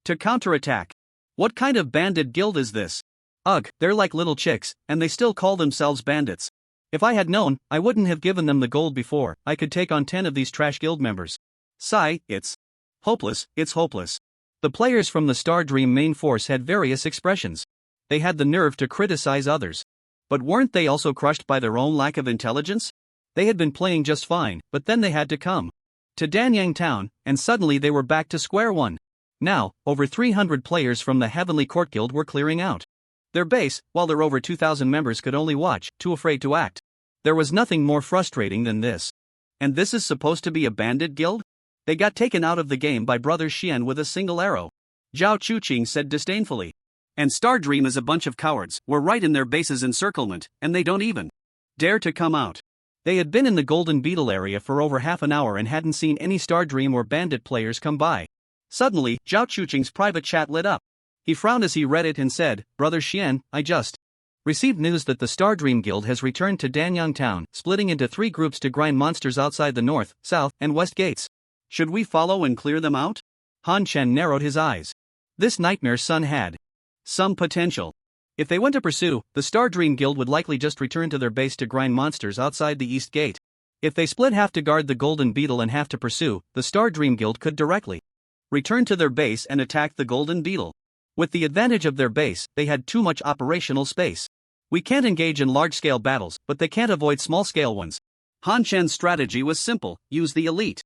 to counterattack. What kind of Bandit Guild is this? Ugh, they're like little chicks, and they still call themselves bandits. If I had known, I wouldn't have given them the gold before. I could take on 10 of these trash guild members. Sigh, it's hopeless, it's hopeless. The players from the Star Dream main force had various expressions. They had the nerve to criticize others. But weren't they also crushed by their own lack of intelligence? They had been playing just fine, but then they had to come to Danyang Town, and suddenly they were back to square one. Now, over 300 players from the Heavenly Court Guild were clearing out their base, while their over 2,000 members could only watch, too afraid to act. There was nothing more frustrating than this. And this is supposed to be a bandit guild? They got taken out of the game by Brother Xian with a single arrow. Zhao Chuqing said disdainfully. And Star Dream is a bunch of cowards. We're right in their base's encirclement, and they don't even dare to come out. They had been in the Golden Beetle area for over half an hour and hadn't seen any Star Dream or bandit players come by. Suddenly, Zhao Chuqing's private chat lit up. He frowned as he read it and said, Brother Xian, I just Received news that the Star Dream Guild has returned to Danyang Town, splitting into 3 groups to grind monsters outside the north, south, and west gates. Should we follow and clear them out? Han Chen narrowed his eyes. This Nightmare's son had some potential. If they went to pursue, the Star Dream Guild would likely just return to their base to grind monsters outside the east gate. If they split half to guard the Golden Beetle and half to pursue, the Star Dream Guild could directly return to their base and attack the Golden Beetle. With the advantage of their base, they had too much operational space. We can't engage in large-scale battles, but they can't avoid small-scale ones. Han Chen's strategy was simple: use the elite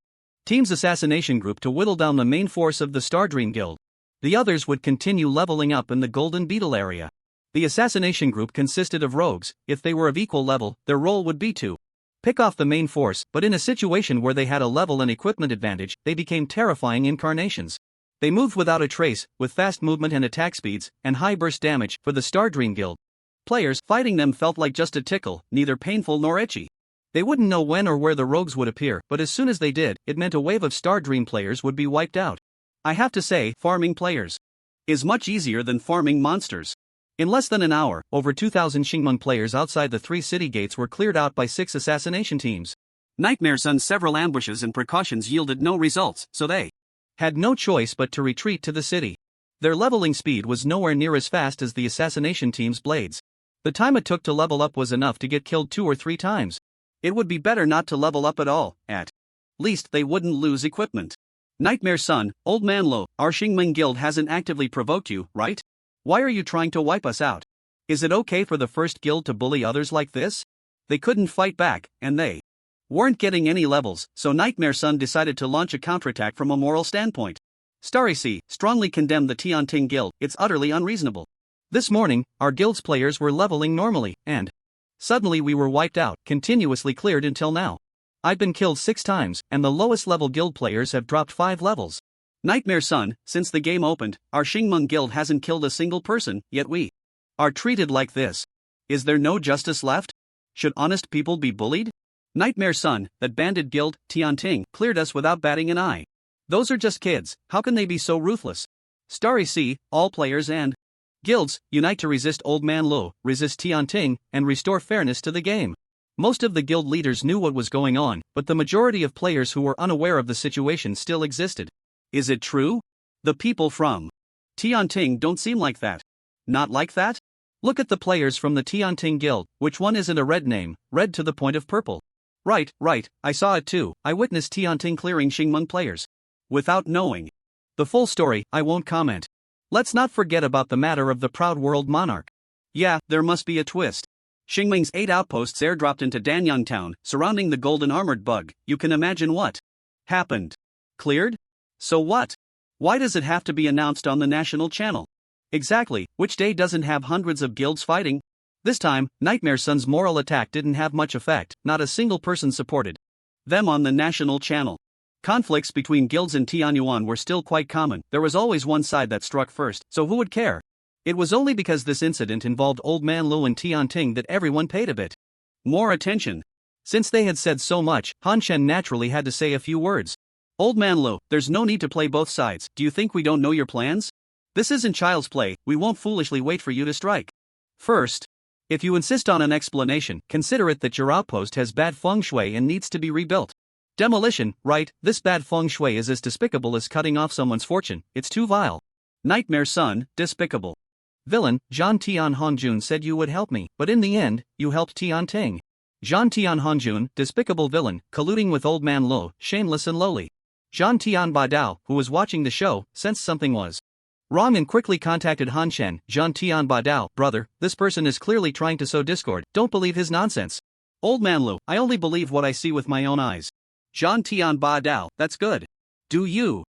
team's assassination group to whittle down the main force of the Star Dream Guild. The others would continue leveling up in the Golden Beetle area. The assassination group consisted of rogues. If they were of equal level, their role would be to pick off the main force, but in a situation where they had a level and equipment advantage, they became terrifying incarnations. They moved without a trace, with fast movement and attack speeds, and high burst damage. For the Star Dream Guild players, fighting them felt like just a tickle, neither painful nor itchy. They wouldn't know when or where the rogues would appear, but as soon as they did, it meant a wave of Star Dream players would be wiped out. I have to say, farming players is much easier than farming monsters. In less than an hour, over 2,000 Xingmeng players outside the 3 city gates were cleared out by 6 assassination teams. Nightmare's son's several ambushes and precautions yielded no results, so they had no choice but to retreat to the city. Their leveling speed was nowhere near as fast as the assassination team's blades. The time it took to level up was enough to get killed 2 or 3 times. It would be better not to level up at all. At least they wouldn't lose equipment. Nightmare's son, Old Man Lo, our Xingmeng Guild hasn't actively provoked you, right? Why are you trying to wipe us out? Is it okay for the first guild to bully others like this? They couldn't fight back, and they weren't getting any levels, so Nightmare's son decided to launch a counterattack from a moral standpoint. Starry Sea strongly condemned the Tianting Guild. It's utterly unreasonable. This morning, our guild's players were leveling normally, and suddenly we were wiped out, continuously cleared until now. I've been killed 6 times, and the lowest level guild players have dropped 5 levels. Nightmare's son, since the game opened, our Xingmeng Guild hasn't killed a single person, yet we are treated like this. Is there no justice left? Should honest people be bullied? Nightmare's son, that banded guild, Tianting, cleared us without batting an eye. Those are just kids, how can they be so ruthless? Starry Sea, all players and guilds, unite to resist Old Man Lo, resist Tianting, and restore fairness to the game. Most of the guild leaders knew what was going on, but the majority of players who were unaware of the situation still existed. Is it true? The people from Tianting don't seem like that. Not like that? Look at the players from the Tianting Guild, which one isn't a red name, red to the point of purple. Right, I saw it too. I witnessed Tianting clearing Xingmeng players. Without knowing the full story, I won't comment. Let's not forget about the matter of the Proud World Monarch. Yeah, there must be a twist. Xingmeng's 8 outposts airdropped into Danyang Town, surrounding the golden armored bug. You can imagine what happened. Cleared? So what? Why does it have to be announced on the national channel? Exactly, which day doesn't have hundreds of guilds fighting? This time, Nightmare's son's moral attack didn't have much effect, not a single person supported them on the national channel. Conflicts between guilds in Tianyuan were still quite common. There was always one side that struck first, so who would care? It was only because this incident involved Old Man Lo and Tianting that everyone paid a bit more attention. Since they had said so much, Han Chen naturally had to say a few words. Old Man Lo, there's no need to play both sides. Do you think we don't know your plans? This isn't child's play. We won't foolishly wait for you to strike. First, if you insist on an explanation, consider it that your outpost has bad feng shui and needs to be rebuilt. Demolition, right? This bad feng shui is as despicable as cutting off someone's fortune. It's too vile. Nightmare's son, despicable. Villain, Zhan Tian Hongjun said you would help me, but in the end, you helped Tianting. Zhan Tian Hongjun, despicable villain, colluding with Old Man Lo, shameless and lowly. Zhan Tian Badao, who was watching the show, sensed something was wrong and quickly contacted Han Chen. Zhan Tian Badao, brother, this person is clearly trying to sow discord, don't believe his nonsense. Old Man Lo, I only believe what I see with my own eyes. Zhan Tian Badao, that's good. Do you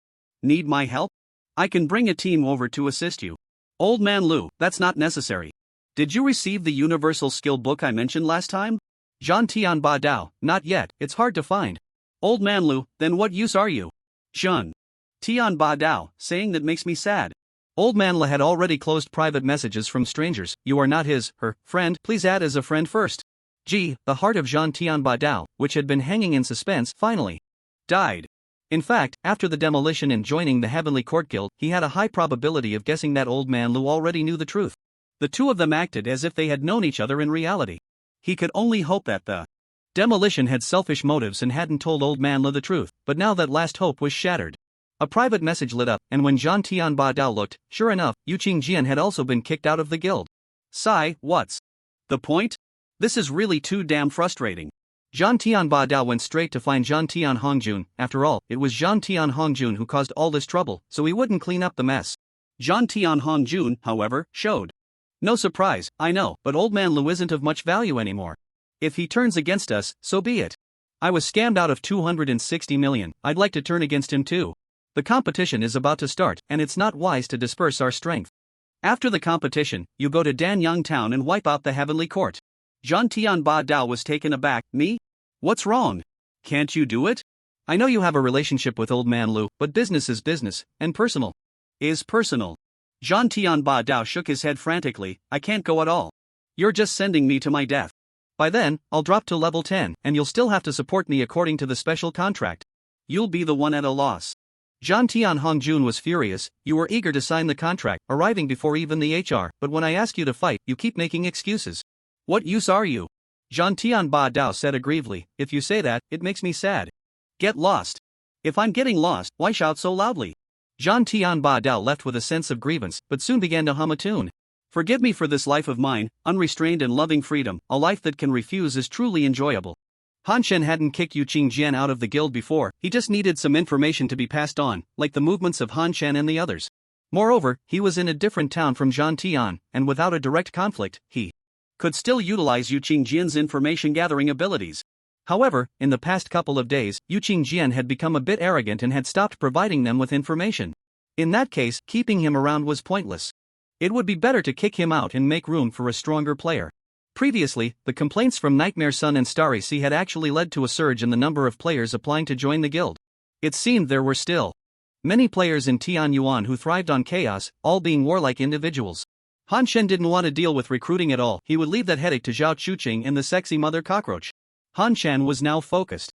need my help? I can bring a team over to assist you. Old Man Lu, that's not necessary. Did you receive the universal skill book I mentioned last time? Zhan Tian Badao, not yet, it's hard to find. Old Man Lu, then what use are you? Shun. Tian Badao, saying that makes me sad. Old Man La had already closed private messages from strangers. You are not her friend, please add as a friend first. Gee, the heart of Zhan Tian Badao, which had been hanging in suspense, finally died. In fact, after the demolition and joining the Heavenly Court Guild, he had a high probability of guessing that Old Man Lu already knew the truth. The two of them acted as if they had known each other in reality. He could only hope that the demolition had selfish motives and hadn't told old man Le the truth, but now that last hope was shattered. A private message lit up, and when Jean Tian Ba Dao looked, sure enough, Yu Qingjian had also been kicked out of the guild. Sigh, what's the point? This is really too damn frustrating. Jean Tian Ba Dao went straight to find Jean Tian Hongjun. After all, it was Jean Tian Hongjun who caused all this trouble, so he wouldn't clean up the mess. Jean Tian Hongjun, however, showed no surprise. I know, but old man Lu isn't of much value anymore. If he turns against us, so be it. I was scammed out of 260 million, I'd like to turn against him too. The competition is about to start, and it's not wise to disperse our strength. After the competition, you go to Danyang town and wipe out the heavenly court. Jean Tian Ba Dao was taken aback. Me? What's wrong? Can't you do it? I know you have a relationship with old man Lu, but business is business, and personal is personal. Jean Tian Ba Dao shook his head frantically. I can't go at all. You're just sending me to my death. By then, I'll drop to level 10, and you'll still have to support me according to the special contract. You'll be the one at a loss. Jean Tian Hongjun was furious. You were eager to sign the contract, arriving before even the HR, but when I ask you to fight, you keep making excuses. What use are you? Jean Tian Ba Dao said aggrievedly. If you say that, it makes me sad. Get lost. If I'm getting lost, why shout so loudly? Jean Tian Ba Dao left with a sense of grievance, but soon began to hum a tune. Forgive me for this life of mine, unrestrained and loving freedom, a life that can refuse is truly enjoyable. Han Shen hadn't kicked Yu Qingjian out of the guild before, he just needed some information to be passed on, like the movements of Han Shen and the others. Moreover, he was in a different town from Jean Tian, and without a direct conflict, he could still utilize Yu Qingjian's information-gathering abilities. However, in the past couple of days, Yu Qingjian had become a bit arrogant and had stopped providing them with information. In that case, keeping him around was pointless. It would be better to kick him out and make room for a stronger player. Previously, the complaints from Nightmare Sun and Starry Sea had actually led to a surge in the number of players applying to join the guild. It seemed there were still many players in Tianyuan who thrived on chaos, all being warlike individuals. Han Shen didn't want to deal with recruiting at all, he would leave that headache to Zhao Chuqing and the sexy mother cockroach. Han Shen was now focused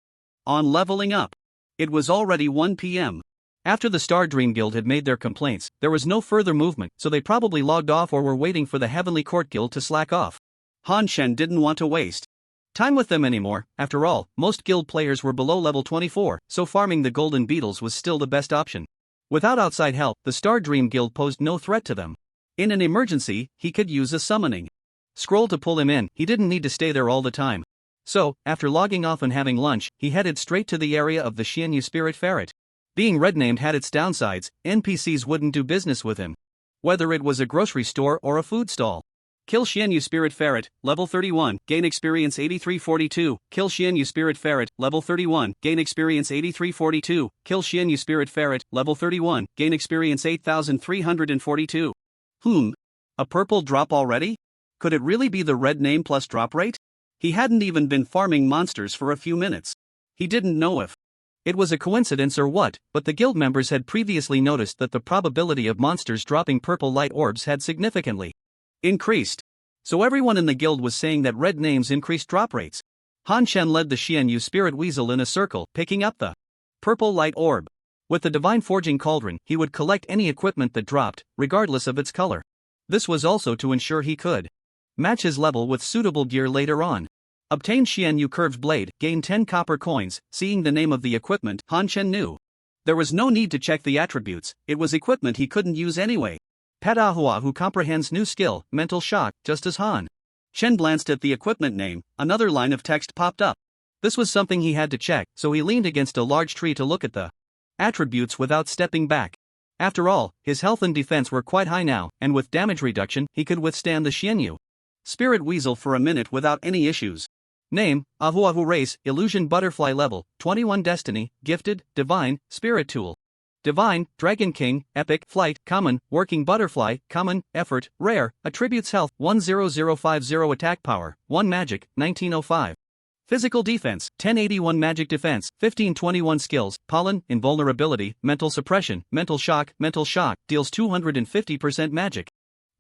on leveling up. It was already 1 p.m. After the Star Dream Guild had made their complaints, there was no further movement, so they probably logged off or were waiting for the Heavenly Court Guild to slack off. Han Shen didn't want to waste time with them anymore. After all, most guild players were below level 24, so farming the golden beetles was still the best option. Without outside help, the Star Dream Guild posed no threat to them. In an emergency, he could use a summoning scroll to pull him in, he didn't need to stay there all the time. So, after logging off and having lunch, he headed straight to the area of the Xianyu Spirit Ferret. Being red-named had its downsides, NPCs wouldn't do business with him. Whether it was a grocery store or a food stall. Kill Xianyu Spirit Ferret, level 31, gain experience 8342. Kill Xianyu Spirit Ferret, level 31, gain experience 8342. Kill Xianyu Spirit Ferret, level 31, gain experience 8342. A purple drop already? Could it really be the red name plus drop rate? He hadn't even been farming monsters for a few minutes. He didn't know if it was a coincidence or what, but the guild members had previously noticed that the probability of monsters dropping purple light orbs had significantly increased. So everyone in the guild was saying that red names increased drop rates. Han Shen led the Xianyu Spirit Weasel in a circle, picking up the purple light orb. With the Divine Forging Cauldron, he would collect any equipment that dropped, regardless of its color. This was also to ensure he could match his level with suitable gear later on. Obtain Xianyu Curved Blade, gain 10 copper coins. Seeing the name of the equipment, Han Shen knew there was no need to check the attributes, it was equipment he couldn't use anyway. Padahua who comprehends new skill, mental shock, just as Han Shen glanced at the equipment name, another line of text popped up. This was something he had to check, so he leaned against a large tree to look at the attributes without stepping back. After all, his health and defense were quite high now, and with damage reduction, he could withstand the Xianyu Spirit Weasel for a minute without any issues. Name, Ahuahu Race, Illusion Butterfly Level, 21 Destiny, Gifted, Divine, Spirit Tool. Divine, Dragon King, Epic, Flight, Common, Working Butterfly, Common, Effort, Rare, Attributes Health, 10050 Attack Power, 1 Magic, 1905. Physical Defense, 1081 Magic Defense, 1521 Skills, Pollen, Invulnerability, Mental Suppression, Mental Shock, deals 250% magic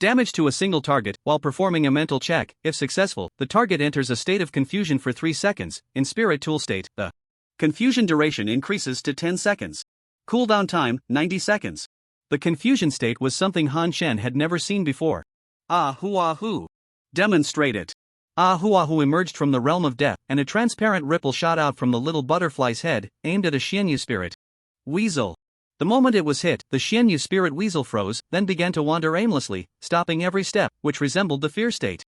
damage to a single target while performing a mental check. If successful, the target enters a state of confusion for 3 seconds. In Spirit Tool state, the confusion duration increases to 10 seconds. Cooldown time, 90 seconds. The confusion state was something Han Shen had never seen before. Ahu. Demonstrate it. Ahu emerged from the realm of death, and a transparent ripple shot out from the little butterfly's head, aimed at a Xianyu spirit. Weasel. The moment it was hit, the Xianyu spirit weasel froze, then began to wander aimlessly, stopping every step, which resembled the fear state.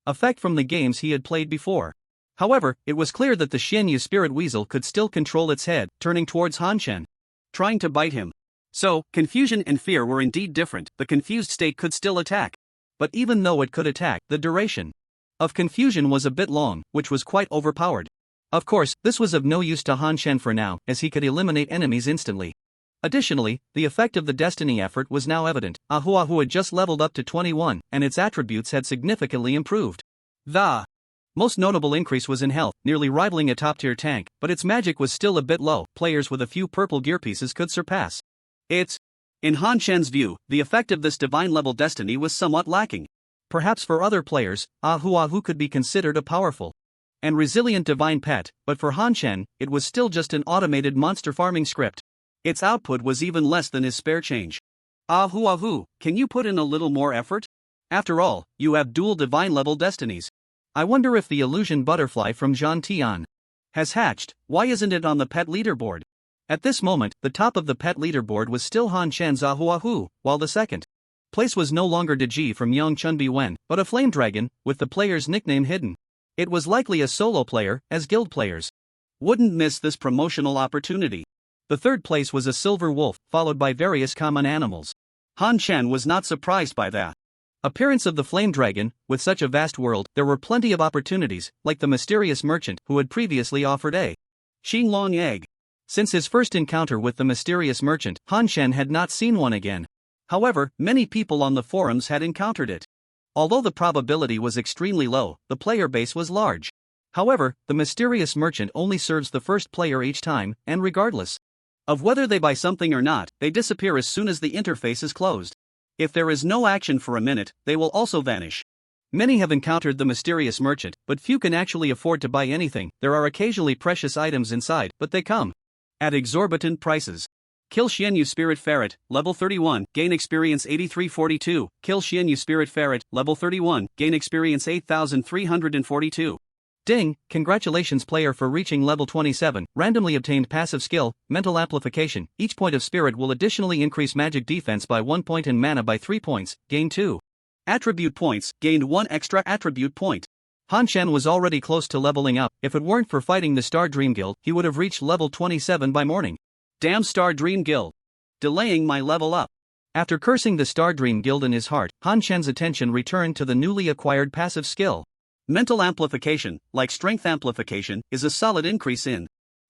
Effect from the games he had played before. However, it was clear that the Xianyu spirit weasel could still control its head, turning towards Han Shen, trying to bite him. So, confusion and fear were indeed different. The confused state could still attack. But even though it could attack, the duration of confusion was a bit long, which was quite overpowered. Of course, this was of no use to Han Shen for now, as he could eliminate enemies instantly. Additionally, the effect of the destiny effort was now evident. Ahu had just leveled up to 21, and its attributes had significantly improved. The most notable increase was in health, nearly rivaling a top-tier tank, but its magic was still a bit low. Players with a few purple gear pieces could surpass it. In Han Shen's view, the effect of this divine-level destiny was somewhat lacking. Perhaps for other players, Ahu could be considered a powerful and resilient divine pet, but for Han Shen, it was still just an automated monster farming script. Its output was even less than his spare change. Ahu, can you put in a little more effort? After all, you have dual divine-level destinies. I wonder if the illusion butterfly from Zhan Tian has hatched. Why isn't it on the pet leaderboard? At this moment, the top of the pet leaderboard was still Han Shen's Ahu, while the second place was no longer Deji from Yang Chunbi Wen, but a flame dragon, with the player's nickname hidden. It was likely a solo player, as guild players wouldn't miss this promotional opportunity. The third place was a silver wolf, followed by various common animals. Han Shen was not surprised by the appearance of the flame dragon. With such a vast world, there were plenty of opportunities, like the mysterious merchant who had previously offered a Xinglong egg. Since his first encounter with the mysterious merchant, Han Shen had not seen one again. However, many people on the forums had encountered it. Although the probability was extremely low, the player base was large. However, the mysterious merchant only serves the first player each time, and regardless of whether they buy something or not, they disappear as soon as the interface is closed. If there is no action for a minute, they will also vanish. Many have encountered the mysterious merchant, but few can actually afford to buy anything. There are occasionally precious items inside, but they come at exorbitant prices. Kill Xianyu Spirit Ferret, level 31, gain experience 8342. Kill Xianyu Spirit Ferret, level 31, gain experience 8342. Ding, congratulations player for reaching level 27, randomly obtained passive skill, mental amplification. Each point of spirit will additionally increase magic defense by 1 point and mana by 3 points, gain 2 attribute points, gained 1 extra attribute point. Han Shen was already close to leveling up. If it weren't for fighting the Star Dream Guild, he would have reached level 27 by morning. Damn Star Dream Guild. Delaying my level up. After cursing the Star Dream Guild in his heart, Han Shen's attention returned to the newly acquired passive skill. Mental amplification, like strength amplification, is a solid increase in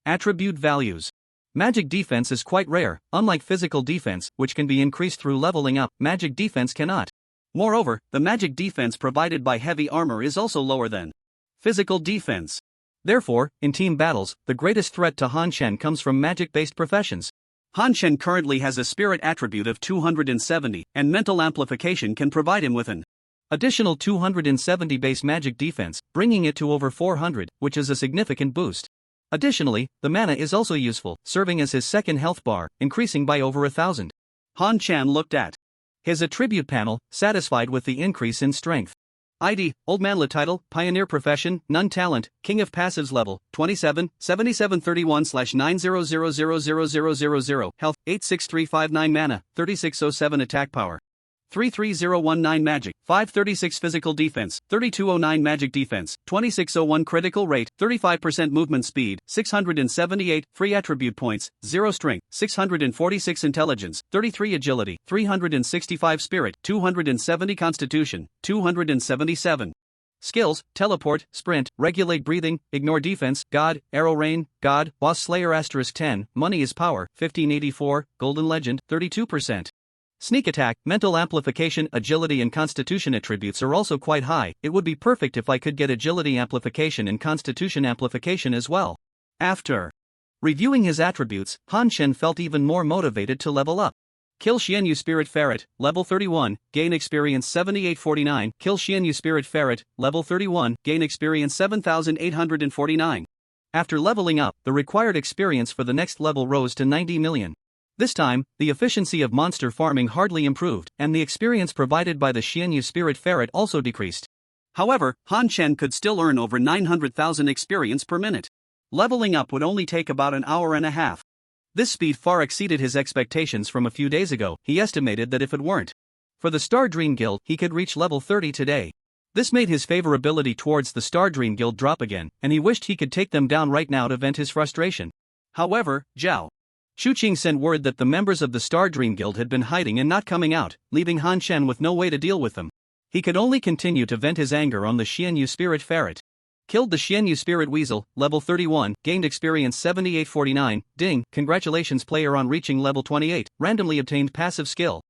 attribute values. Magic defense is quite rare, unlike physical defense, which can be increased through leveling up. Magic defense cannot. Moreover, the magic defense provided by heavy armor is also lower than physical defense. Therefore, in team battles, the greatest threat to Han Shen comes from magic-based professions. Han Shen currently has a spirit attribute of 270, and mental amplification can provide him with an additional 270 base magic defense, bringing it to over 400, which is a significant boost. Additionally, the mana is also useful, serving as his second health bar, increasing by over 1,000. Han Shen looked at his attribute panel, satisfied with the increase in strength. ID, Old Manla title, Pioneer profession, None talent, King of passives level, 27, 7731/900000000, health, 86359 mana, 3607 attack power. 33019 magic, 536 physical defense, 3209 magic defense, 2601 critical rate, 35% movement speed, 678 free attribute points, 0 strength, 646 intelligence, 33 agility, 365 spirit, 270 constitution, 277 skills, teleport, sprint, regulate breathing, ignore defense, God, arrow rain, God, boss slayer *10, money is power, 1584, golden legend, 32%. Sneak attack, mental amplification, agility and constitution attributes are also quite high. It would be perfect if I could get agility amplification and constitution amplification as well. After reviewing his attributes, Han Shen felt even more motivated to level up. Kill Xianyu Spirit Ferret, level 31, gain experience 7849. Kill Xianyu Spirit Ferret, level 31, gain experience 7849. After leveling up, the required experience for the next level rose to 90 million. This time, the efficiency of monster farming hardly improved, and the experience provided by the Xianyu Spirit Ferret also decreased. However, Han Chen could still earn over 900,000 experience per minute. Leveling up would only take about an hour and a half. This speed far exceeded his expectations from a few days ago. He estimated that if it weren't for the Star Dream Guild, he could reach level 30 today. This made his favorability towards the Star Dream Guild drop again, and he wished he could take them down right now to vent his frustration. However, Zhao Shuqing sent word that the members of the Star Dream Guild had been hiding and not coming out, leaving Han Chen with no way to deal with them. He could only continue to vent his anger on the Xianyu Spirit Ferret. Killed the Xianyu Spirit Weasel, level 31, gained experience 7849, ding, congratulations player on reaching level 28, randomly obtained passive skill.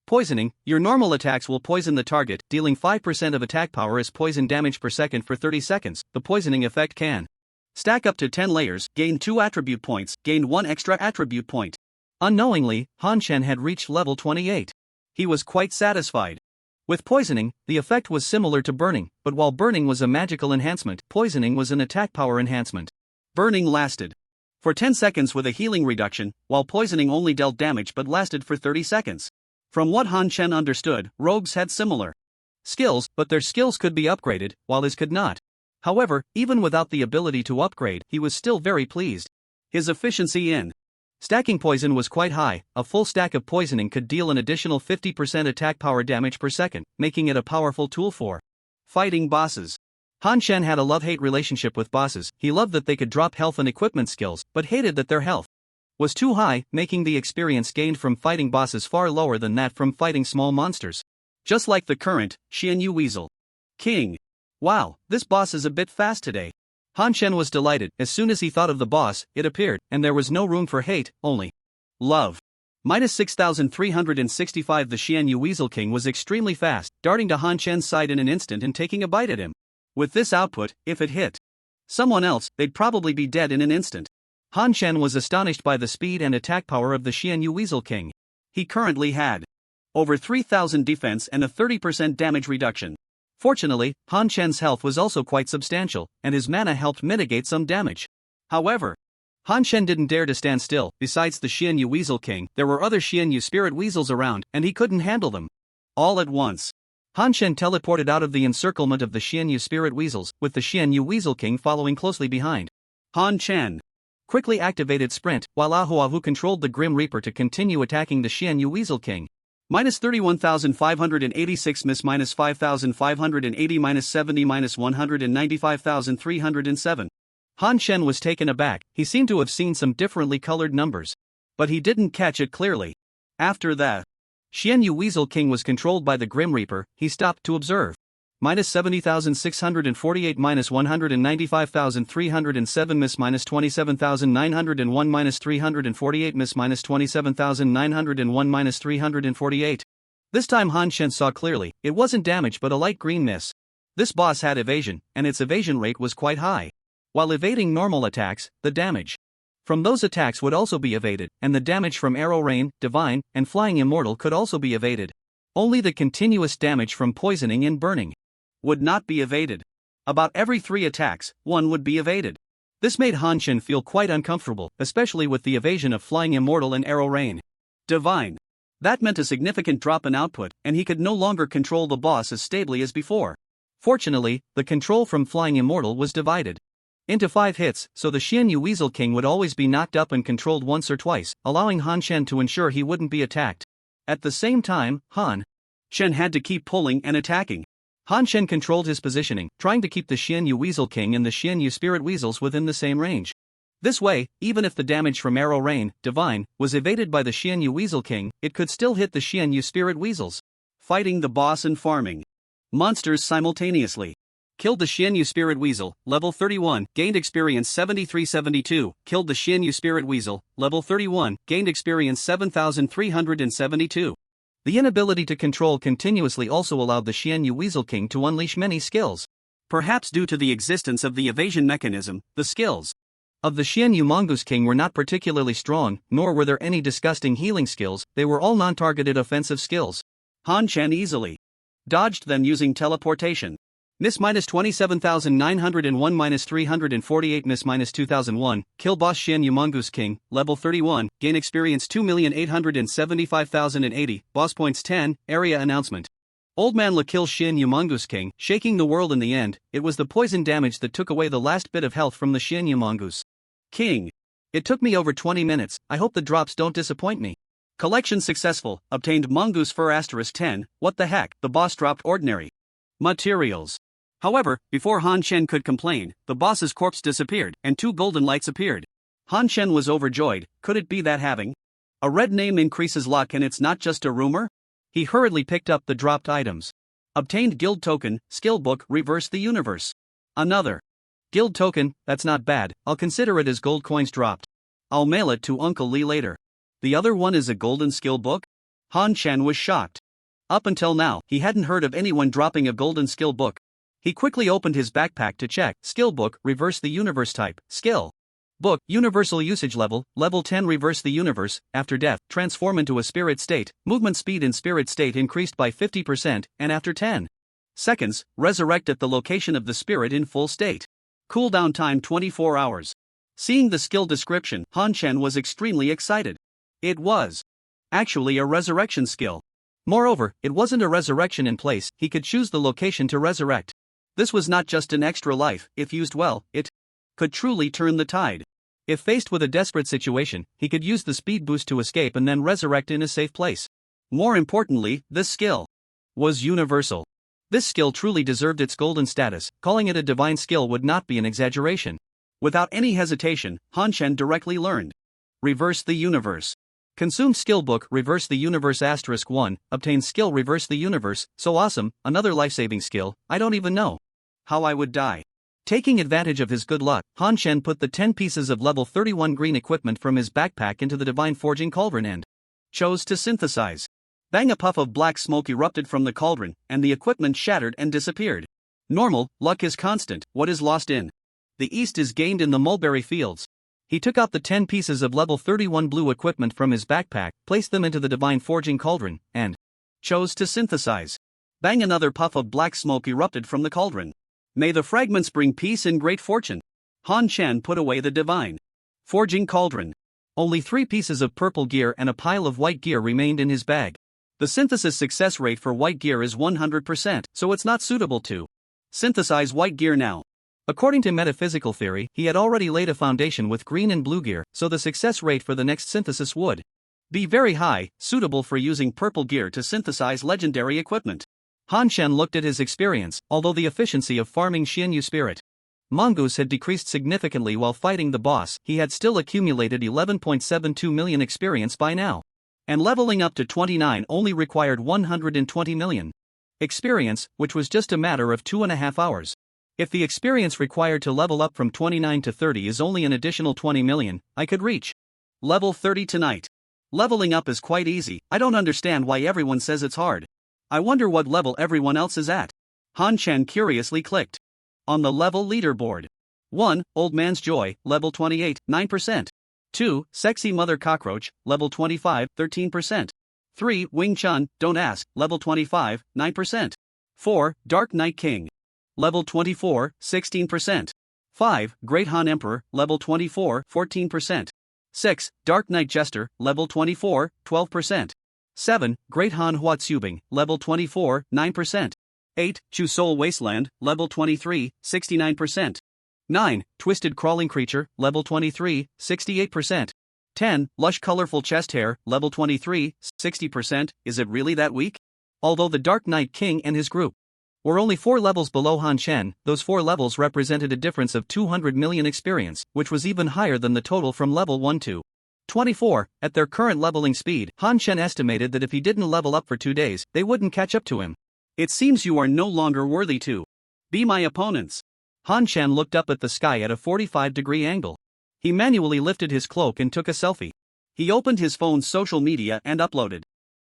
Poisoning, your normal attacks will poison the target, dealing 5% of attack power as poison damage per second for 30 seconds, the poisoning effect can stack up to 10 layers, gain 2 attribute points, gain 1 extra attribute point. Unknowingly, Han Chen had reached level 28. He was quite satisfied. With poisoning, the effect was similar to burning, but while burning was a magical enhancement, poisoning was an attack power enhancement. Burning lasted for 10 seconds with a healing reduction, while poisoning only dealt damage but lasted for 30 seconds. From what Han Chen understood, rogues had similar skills, but their skills could be upgraded, while his could not. However, even without the ability to upgrade, he was still very pleased. His efficiency in stacking poison was quite high. A full stack of poisoning could deal an additional 50% attack power damage per second, making it a powerful tool for fighting bosses. Han Chen had a love-hate relationship with bosses. He loved that they could drop health and equipment skills, but hated that their health was too high, making the experience gained from fighting bosses far lower than that from fighting small monsters. Just like the current Xianyu Weasel King. Wow, this boss is a bit fast today. Han Chen was delighted. As soon as he thought of the boss, it appeared, and there was no room for hate, only love. Minus 6,365. The Xianyu Weasel King was extremely fast, darting to Han Chen's side in an instant and taking a bite at him. With this output, if it hit someone else, they'd probably be dead in an instant. Han Chen was astonished by the speed and attack power of the Xianyu Weasel King. He currently had over 3,000 defense and a 30% damage reduction. Fortunately, Han Chen's health was also quite substantial, and his mana helped mitigate some damage. However, Han Chen didn't dare to stand still. Besides the Xianyu Weasel King, there were other Xianyu Spirit Weasels around, and he couldn't handle them all at once. Han Chen teleported out of the encirclement of the Xianyu Spirit Weasels, with the Xianyu Weasel King following closely behind. Han Chen quickly activated Sprint, while Ahuahu controlled the Grim Reaper to continue attacking the Xianyu Weasel King. Minus 31,586 miss minus 5,580 minus 70 minus 195,307. Han Chen was taken aback. He seemed to have seen some differently colored numbers, but he didn't catch it clearly. After that Xianyu Weasel King was controlled by the Grim Reaper, he stopped to observe. Minus 70,648 minus 195,307 miss minus 27,901 minus 348 miss minus 27,901 minus 348. This time Han Chen saw clearly, it wasn't damage but a light green miss. This boss had evasion, and its evasion rate was quite high. While evading normal attacks, the damage from those attacks would also be evaded, and the damage from Arrow Rain, Divine, and Flying Immortal could also be evaded. Only the continuous damage from poisoning and burning would not be evaded. About every 3 attacks, 1 would be evaded. This made Han Chen feel quite uncomfortable, especially with the evasion of Flying Immortal and Arrow Rain. Divine. That meant a significant drop in output, and he could no longer control the boss as stably as before. Fortunately, the control from Flying Immortal was divided into 5 hits, so the Xianyu Weasel King would always be knocked up and controlled once or twice, allowing Han Chen to ensure he wouldn't be attacked. At the same time, Han Chen had to keep pulling and attacking. Han Chen controlled his positioning, trying to keep the Xianyu Weasel King and the Xianyu Spirit Weasels within the same range. This way, even if the damage from Arrow Rain, Divine, was evaded by the Xianyu Weasel King, it could still hit the Xianyu Spirit Weasels. Fighting the boss and farming monsters simultaneously. Killed the Xianyu Spirit Weasel, level 31, gained experience 7372. Killed the Xianyu Spirit Weasel, level 31, gained experience 7372. The inability to control continuously also allowed the Xianyu Weasel King to unleash many skills. Perhaps due to the existence of the evasion mechanism, the skills of the Xianyu Mongoose King were not particularly strong, nor were there any disgusting healing skills. They were all non-targeted offensive skills. Han Chen easily dodged them using teleportation. Miss minus 27,901 minus 348 Miss minus 2001, kill boss Shin Humongous King, level 31, gain experience 2,875,080, boss points 10, area announcement. Old Man La kills Shin Humongous King, shaking the world in the end. It was the poison damage that took away the last bit of health from the Shin Humongous King. It took me over 20 minutes, I hope the drops don't disappoint me. Collection successful, obtained Mongoose Fur *10, what the heck, the boss dropped ordinary materials. However, before Han Shen could complain, the boss's corpse disappeared, and 2 golden lights appeared. Han Shen was overjoyed. Could it be that having a red name increases luck and it's not just a rumor? He hurriedly picked up the dropped items. Obtained guild token, skill book, reverse the universe. Another guild token, that's not bad, I'll consider it as gold coins dropped. I'll mail it to Uncle Lee later. The other one is a golden skill book? Han Shen was shocked. Up until now, he hadn't heard of anyone dropping a golden skill book. He quickly opened his backpack to check. Skill book, reverse the universe type, skill book, universal usage level, level 10 reverse the universe, after death, transform into a spirit state, movement speed in spirit state increased by 50%, and after 10 seconds, resurrect at the location of the spirit in full state. Cooldown time 24 hours. Seeing the skill description, Han Shen was extremely excited. It was actually a resurrection skill. Moreover, it wasn't a resurrection in place, he could choose the location to resurrect. This was not just an extra life, if used well, it could truly turn the tide. If faced with a desperate situation, he could use the speed boost to escape and then resurrect in a safe place. More importantly, this skill was universal. This skill truly deserved its golden status, calling it a divine skill would not be an exaggeration. Without any hesitation, Han Shen directly learned. Reverse the universe. Consume skill book, reverse the universe *1, obtain skill reverse the universe, so awesome, another life-saving skill, I don't even know how I would die. Taking advantage of his good luck, Han Shen put the 10 pieces of level 31 green equipment from his backpack into the divine forging cauldron and chose to synthesize. Bang, a puff of black smoke erupted from the cauldron, and the equipment shattered and disappeared. Normal, luck is constant, what is lost in the east is gained in the mulberry fields. He took out the 10 pieces of level 31 blue equipment from his backpack, placed them into the divine forging cauldron, and chose to synthesize. Bang, another puff of black smoke erupted from the cauldron. May the fragments bring peace and great fortune. Han Shen put away the divine forging cauldron. Only 3 pieces of purple gear and a pile of white gear remained in his bag. The synthesis success rate for white gear is 100%, so it's not suitable to synthesize white gear now. According to metaphysical theory, he had already laid a foundation with green and blue gear, so the success rate for the next synthesis would be very high, suitable for using purple gear to synthesize legendary equipment. Han Shen looked at his experience, although the efficiency of farming Xianyu Spirit Mongoose had decreased significantly while fighting the boss, he had still accumulated 11.72 million experience by now. And leveling up to 29 only required 120 million experience, which was just a matter of 2.5 hours. If the experience required to level up from 29 to 30 is only an additional 20 million, I could reach level 30 tonight. Leveling up is quite easy, I don't understand why everyone says it's hard. I wonder what level everyone else is at. Han Shen curiously clicked on the level leaderboard. 1. Old Man's Joy, level 28, 9%. 2. Sexy Mother Cockroach, level 25, 13%. 3. Wing Chun, Don't Ask, level 25, 9%. 4. Dark Knight King, level 24, 16%. 5. Great Han Emperor, level 24, 14%. 6. Dark Knight Jester, level 24, 12%. 7. Great Han Huatsubing, level 24, 9%. 8. Chu Soul Wasteland, level 23, 69%. 9. Twisted Crawling Creature, level 23, 68%. 10. Lush Colorful Chest Hair, level 23, 60%. Is it really that weak? Although the Dark Knight King and his group were only 4 levels below Han Shen, those 4 levels represented a difference of 200 million experience, which was even higher than the total from level 1 to 24. At their current leveling speed, Han Shen estimated that if he didn't level up for 2 days, they wouldn't catch up to him. It seems you are no longer worthy to be my opponents. Han Shen looked up at the sky at a 45-degree angle. He manually lifted his cloak and took a selfie. He opened his phone's social media and uploaded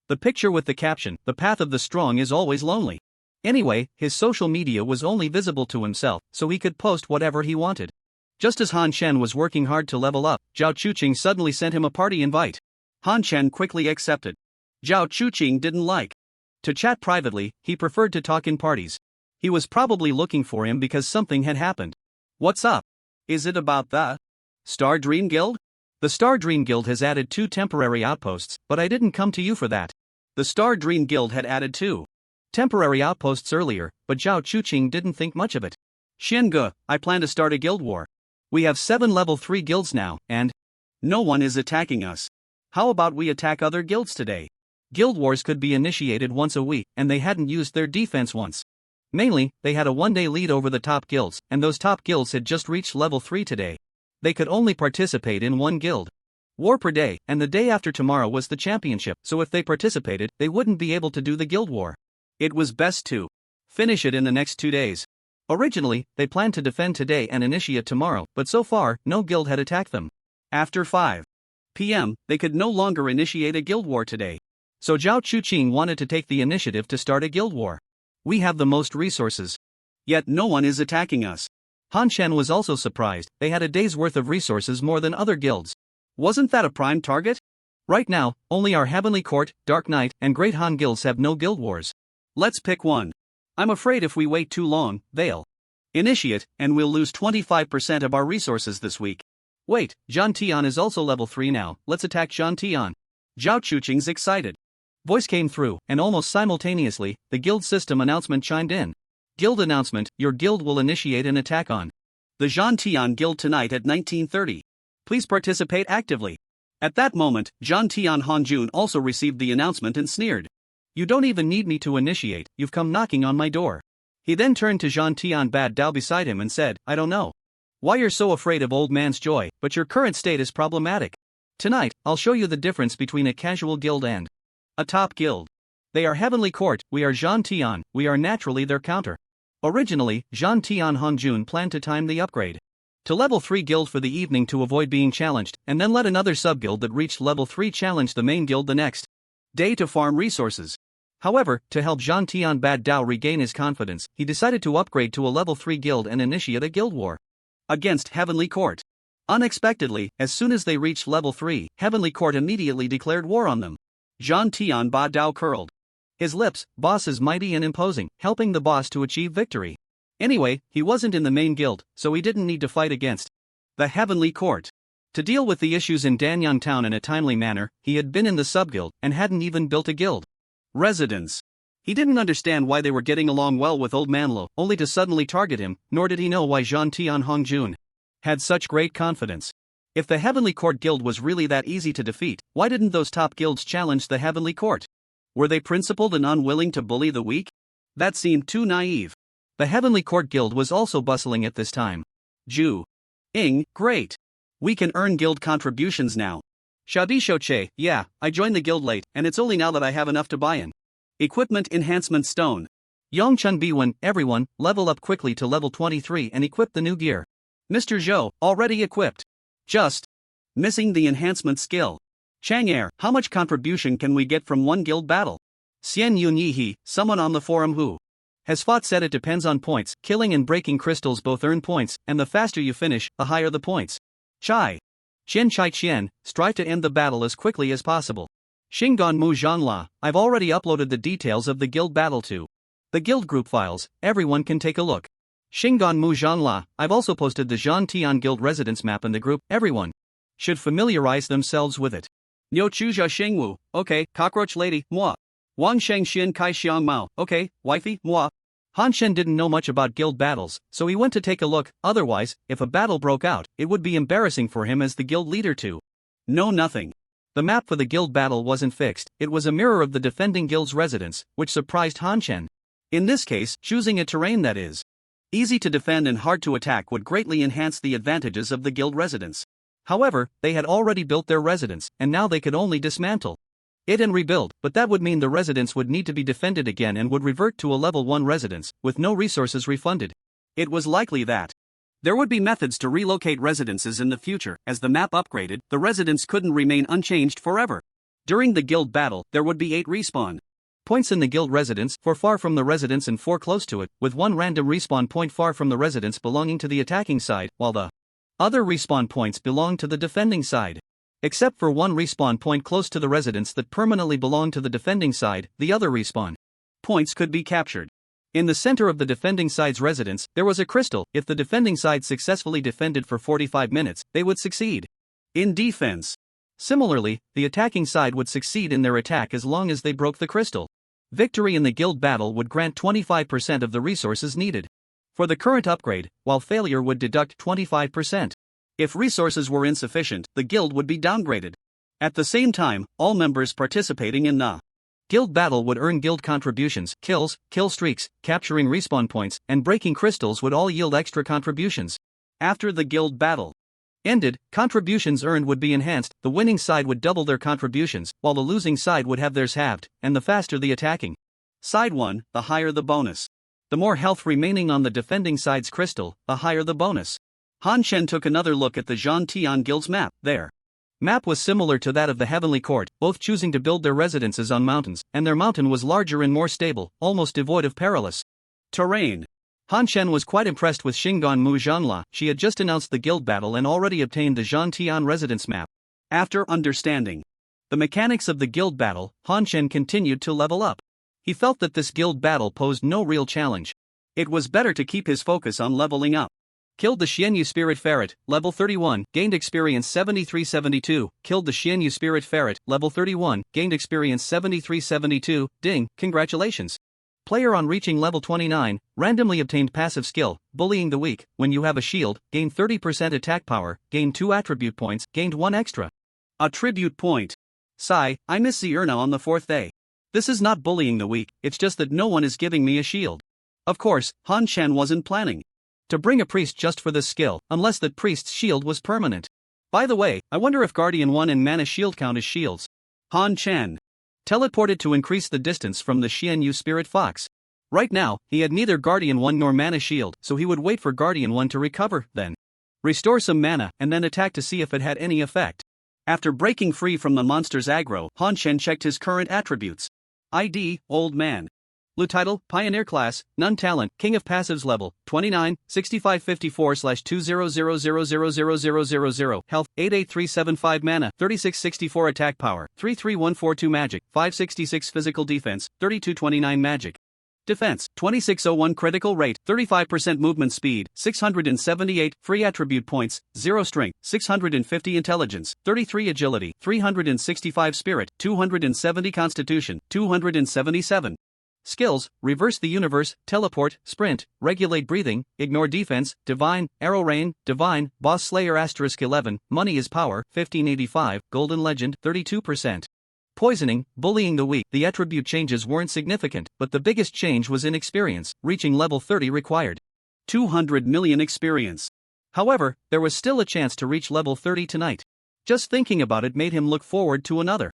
the picture with the caption, "The path of the strong is always lonely." Anyway, his social media was only visible to himself, so he could post whatever he wanted. Just as Han Shen was working hard to level up, Zhao Chuqing suddenly sent him a party invite. Han Shen quickly accepted. Zhao Chuqing didn't like to chat privately, he preferred to talk in parties. He was probably looking for him because something had happened. What's up? Is it about the Star Dream Guild? The Star Dream Guild has added 2 temporary outposts, but I didn't come to you for that. The Star Dream Guild had added 2 temporary outposts earlier, but Zhao Chuqing didn't think much of it. Xinge, I plan to start a guild war. We have 7 level 3 guilds now, and no one is attacking us. How about we attack other guilds today? Guild wars could be initiated once a week, and they hadn't used their defense once. Mainly, they had a one-day lead over the top guilds, and those top guilds had just reached level 3 today. They could only participate in 1 guild war per day, and the day after tomorrow was the championship, so if they participated, they wouldn't be able to do the guild war. It was best to finish it in the next 2 days. Originally, they planned to defend today and initiate tomorrow, but so far, no guild had attacked them. After 5 p.m., they could no longer initiate a guild war today. So Zhao Chuqing wanted to take the initiative to start a guild war. We have the most resources. Yet no one is attacking us. Han Shen was also surprised. They had a day's worth of resources more than other guilds. Wasn't that a prime target? Right now, only our Heavenly Court, Dark Knight, and Great Han guilds have no guild wars. Let's pick one. I'm afraid if we wait too long, they'll initiate, and we'll lose 25% of our resources this week. Wait, Zhan Tian is also level 3 now, let's attack Zhan Tian. Zhao Chuqing's excited voice came through, and almost simultaneously, the guild system announcement chimed in. Guild announcement, your guild will initiate an attack on the Zhan Tian guild tonight at 19:30. Please participate actively. At that moment, Zhan Tian Hanjun also received the announcement and sneered. You don't even need me to initiate, you've come knocking on my door. He then turned to Zhan Tian Bad Dao beside him and said, I don't know why you're so afraid of old man's joy, but your current state is problematic. Tonight, I'll show you the difference between a casual guild and a top guild. They are Heavenly Court, we are Zhan Tian, we are naturally their counter. Originally, Zhan Tian Hanjun planned to time the upgrade to level 3 guild for the evening to avoid being challenged, and then let another sub-guild that reached level 3 challenge the main guild the next day to farm resources. However, to help Zhan Tian Bad Dao regain his confidence, he decided to upgrade to a level 3 guild and initiate a guild war against Heavenly Court. Unexpectedly, as soon as they reached level 3, Heavenly Court immediately declared war on them. Zhan Tian Ba Dao curled his lips. Boss is mighty and imposing, helping the boss to achieve victory. Anyway, he wasn't in the main guild, so he didn't need to fight against the Heavenly Court. To deal with the issues in Danyang Town in a timely manner, he had been in the sub-guild and hadn't even built a guild residence. He didn't understand why they were getting along well with Old Man Lo, only to suddenly target him, nor did he know why Zhan Tian Hongjun had such great confidence. If the Heavenly Court guild was really that easy to defeat, why didn't those top guilds challenge the Heavenly Court? Were they principled and unwilling to bully the weak? That seemed too naive. The Heavenly Court guild was also bustling at this time. Ju Ing, great. We can earn guild contributions now. Shadi Shoche, yeah, I joined the guild late, and it's only now that I have enough to buy in Equipment Enhancement Stone. Yongchun Biwen, everyone, level up quickly to level 23 and equip the new gear. Mr. Zhou, already equipped. Just missing the enhancement skill. Chang'er, how much contribution can we get from one guild battle? Xian Yun Yihe, someone on the forum who has fought said it depends on points. Killing and breaking crystals both earn points, and the faster you finish, the higher the points. Chai Qian Chai Qian, strive to end the battle as quickly as possible. Xinggan Mu Zhanla, I've already uploaded the details of the guild battle to the guild group files, everyone can take a look. Xinggan Mu Zhanla, I've also posted the Zhan Tian guild residence map in the group, everyone should familiarize themselves with it. Niu Chuzha Xingwu, okay, cockroach lady, moi. Wang Sheng Xin Kai Xiang Mao, okay, wifey, moi. Han Shen didn't know much about guild battles, so he went to take a look. Otherwise, if a battle broke out, it would be embarrassing for him as the guild leader to know nothing. The map for the guild battle wasn't fixed, it was a mirror of the defending guild's residence, which surprised Han Shen. In this case, choosing a terrain that is easy to defend and hard to attack would greatly enhance the advantages of the guild residence. However, they had already built their residence, and now they could only dismantle it and rebuild, but that would mean the residence would need to be defended again and would revert to a level 1 residence, with no resources refunded. It was likely that there would be methods to relocate residences in the future. As the map upgraded, the residence couldn't remain unchanged forever. During the guild battle, there would be 8 respawn points in the guild residence, 4 far from the residence and 4 close to it, with 1 random respawn point far from the residence belonging to the attacking side, while the other respawn points belong to the defending side. Except for 1 respawn point close to the residence that permanently belonged to the defending side, the other respawn points could be captured. In the center of the defending side's residence, there was a crystal. If the defending side successfully defended for 45 minutes, they would succeed in defense. Similarly, the attacking side would succeed in their attack as long as they broke the crystal. Victory in the guild battle would grant 25% of the resources needed for the current upgrade, while failure would deduct 25%. If resources were insufficient, the guild would be downgraded. At the same time, all members participating in the guild battle would earn guild contributions. Kills, kill streaks, capturing respawn points, and breaking crystals would all yield extra contributions. After the guild battle ended, contributions earned would be enhanced. The winning side would double their contributions, while the losing side would have theirs halved, and the faster the attacking side won, the higher the bonus. The more health remaining on the defending side's crystal, the higher the bonus. Han Shen took another look at the Zhan Tian Guild's map. Their map was similar to that of the Heavenly Court, both choosing to build their residences on mountains, and their mountain was larger and more stable, almost devoid of perilous terrain. Han Shen was quite impressed with Xinggan Mu Zhanla. She had just announced the guild battle and already obtained the Zhan Tian residence map. After understanding the mechanics of the guild battle, Han Shen continued to level up. He felt that this guild battle posed no real challenge. It was better to keep his focus on leveling up. Killed the Xianyu Spirit Ferret, level 31, gained experience 7372. Killed the Xianyu Spirit Ferret, level 31, gained experience 7372. Ding, congratulations. Player on reaching level 29, randomly obtained passive skill, Bullying the Weak. When you have a shield, gain 30% attack power, gain 2 attribute points, gained 1 extra attribute point. Sigh, I miss Zierna on the 4th day. This is not bullying the weak, it's just that no one is giving me a shield. Of course, Han Shen wasn't planning to bring a priest just for this skill, unless that priest's shield was permanent. By the way, I wonder if Guardian 1 and Mana Shield count as shields. Han Shen teleported to increase the distance from the Xianyu Spirit Fox. Right now, he had neither Guardian 1 nor Mana Shield, so he would wait for Guardian 1 to recover, then restore some mana, and then attack to see if it had any effect. After breaking free from the monster's aggro, Han Shen checked his current attributes. ID, Old Man. Lu title, Pioneer class, None talent, King of Passives level, 29, 6554/200000000. Health, 88375 mana, 3664 attack power, 33142 magic, 566 physical defense, 3229 magic. Defense, 2601 critical rate, 35% movement speed, 678 free attribute points, 0 strength, 650 intelligence, 33 agility, 365 spirit, 270 constitution, 277. Skills, Reverse the Universe, Teleport, Sprint, Regulate Breathing, Ignore Defense, Divine, Arrow Rain, Divine, Boss Slayer * 11, Money is Power, 1585, Golden Legend, 32%. Poisoning, Bullying the Weak. The attribute changes weren't significant, but the biggest change was in experience. Reaching level 30 required 200 million experience. However, there was still a chance to reach level 30 tonight. Just thinking about it made him look forward to another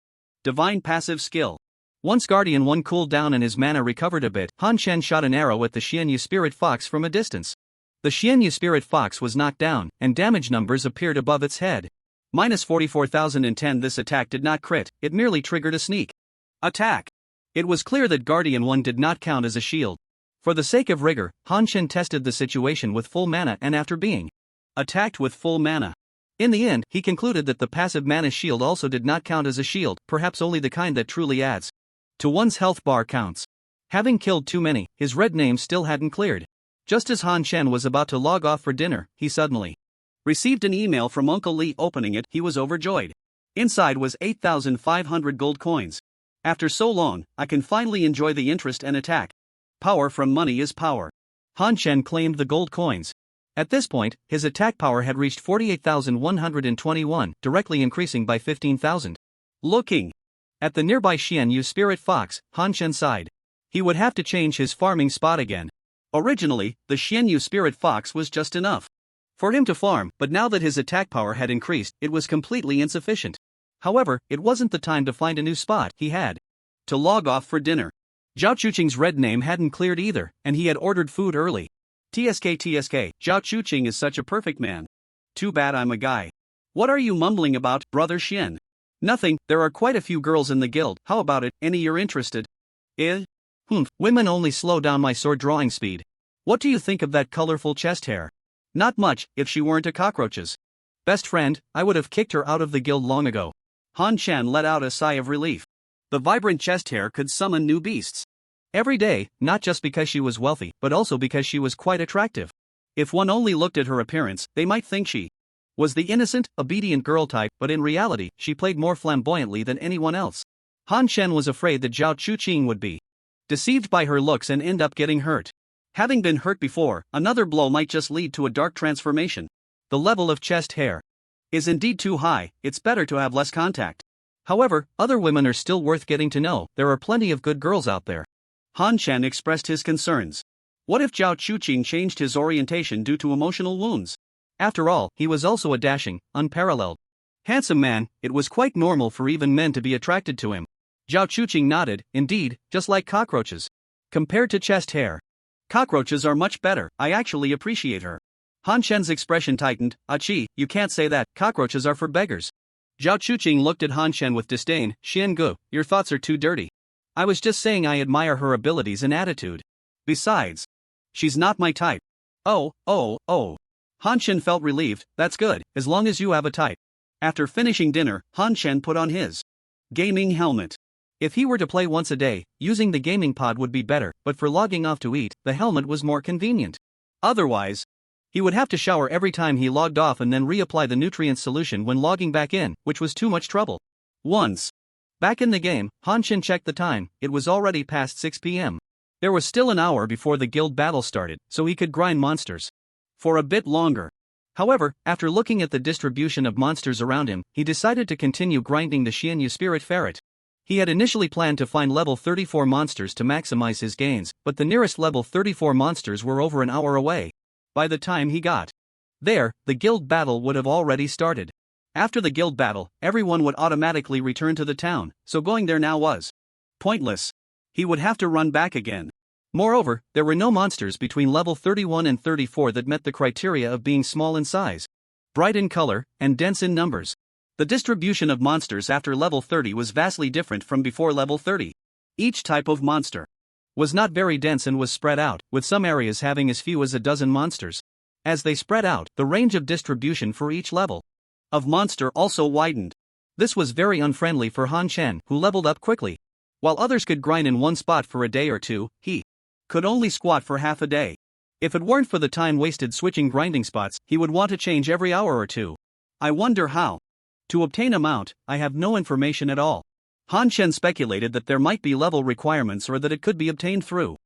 divine passive skill. Once Guardian 1 cooled down and his mana recovered a bit, Han Shen shot an arrow at the Xianyu Spirit Fox from a distance. The Xianyu Spirit Fox was knocked down, and damage numbers appeared above its head. Minus 44,010. This attack did not crit, it merely triggered a sneak attack. It was clear that Guardian 1 did not count as a shield. For the sake of rigor, Han Shen tested the situation with full mana, and after being attacked with full mana, in the end, he concluded that the passive mana shield also did not count as a shield, perhaps only the kind that truly adds to one's health bar counts. Having killed too many, his red name still hadn't cleared. Just as Han Shen was about to log off for dinner, he suddenly received an email from Uncle Lee. Opening it, he was overjoyed. Inside was 8,500 gold coins. After so long, I can finally enjoy the interest and attack power from Money is Power. Han Shen claimed the gold coins. At this point, his attack power had reached 48,121, directly increasing by 15,000. Looking at the nearby Xianyu Spirit Fox, Han Shen sighed. He would have to change his farming spot again. Originally, the Xianyu Spirit Fox was just enough for him to farm, but now that his attack power had increased, it was completely insufficient. However, it wasn't the time to find a new spot. He had to log off for dinner. Zhao Chuqing's red name hadn't cleared either, and he had ordered food early. TSK, Zhao Chuqing is such a perfect man. Too bad I'm a guy. What are you mumbling about, brother Xian? Nothing, there are quite a few girls in the guild. How about it, any you're interested? Women only slow down my sword drawing speed. What do you think of that colorful chest hair? Not much, if she weren't a cockroach's best friend, I would have kicked her out of the guild long ago. Han Shen let out a sigh of relief. The vibrant chest hair could summon new beasts. Every day, not just because she was wealthy, but also because she was quite attractive. If one only looked at her appearance, they might think she was the innocent, obedient girl type, but in reality, she played more flamboyantly than anyone else. Han Shen was afraid that Zhao Chuqing would be deceived by her looks and end up getting hurt. Having been hurt before, another blow might just lead to a dark transformation. The level of chest hair is indeed too high, it's better to have less contact. However, other women are still worth getting to know, there are plenty of good girls out there. Han Shen expressed his concerns. What if Zhao Chuqing changed his orientation due to emotional wounds? After all, he was also a dashing, unparalleled, handsome man, it was quite normal for even men to be attracted to him. Zhao Chuqing nodded, indeed, just like cockroaches. Compared to chest hair, cockroaches are much better, I actually appreciate her. Han Shen's expression tightened, Achi, you can't say that, cockroaches are for beggars. Zhao Chuqing looked at Han Shen with disdain, Xian Gu, your thoughts are too dirty. I was just saying I admire her abilities and attitude. Besides, she's not my type. Oh. Han Shen felt relieved, that's good, as long as you have a type. After finishing dinner, Han Shen put on his gaming helmet. If he were to play once a day, using the gaming pod would be better, but for logging off to eat, the helmet was more convenient. Otherwise, he would have to shower every time he logged off and then reapply the nutrient solution when logging back in, which was too much trouble. Once back in the game, Han Shen checked the time, it was already past 6 p.m. There was still an hour before the guild battle started, so he could grind monsters for a bit longer. However, after looking at the distribution of monsters around him, he decided to continue grinding the Xianyu Spirit Ferret. He had initially planned to find level 34 monsters to maximize his gains, but the nearest level 34 monsters were over an hour away. By the time he got there, the guild battle would have already started. After the guild battle, everyone would automatically return to the town, so going there now was pointless. He would have to run back again. Moreover, there were no monsters between level 31 and 34 that met the criteria of being small in size, bright in color, and dense in numbers. The distribution of monsters after level 30 was vastly different from before level 30. Each type of monster was not very dense and was spread out, with some areas having as few as a dozen monsters. As they spread out, the range of distribution for each level of monster also widened. This was very unfriendly for Han Shen, who leveled up quickly. While others could grind in one spot for a day or two, he could only squat for half a day. If it weren't for the time wasted switching grinding spots, he would want to change every hour or two. I wonder how. To obtain a mount, I have no information at all. Han Shen speculated that there might be level requirements or that it could be obtained through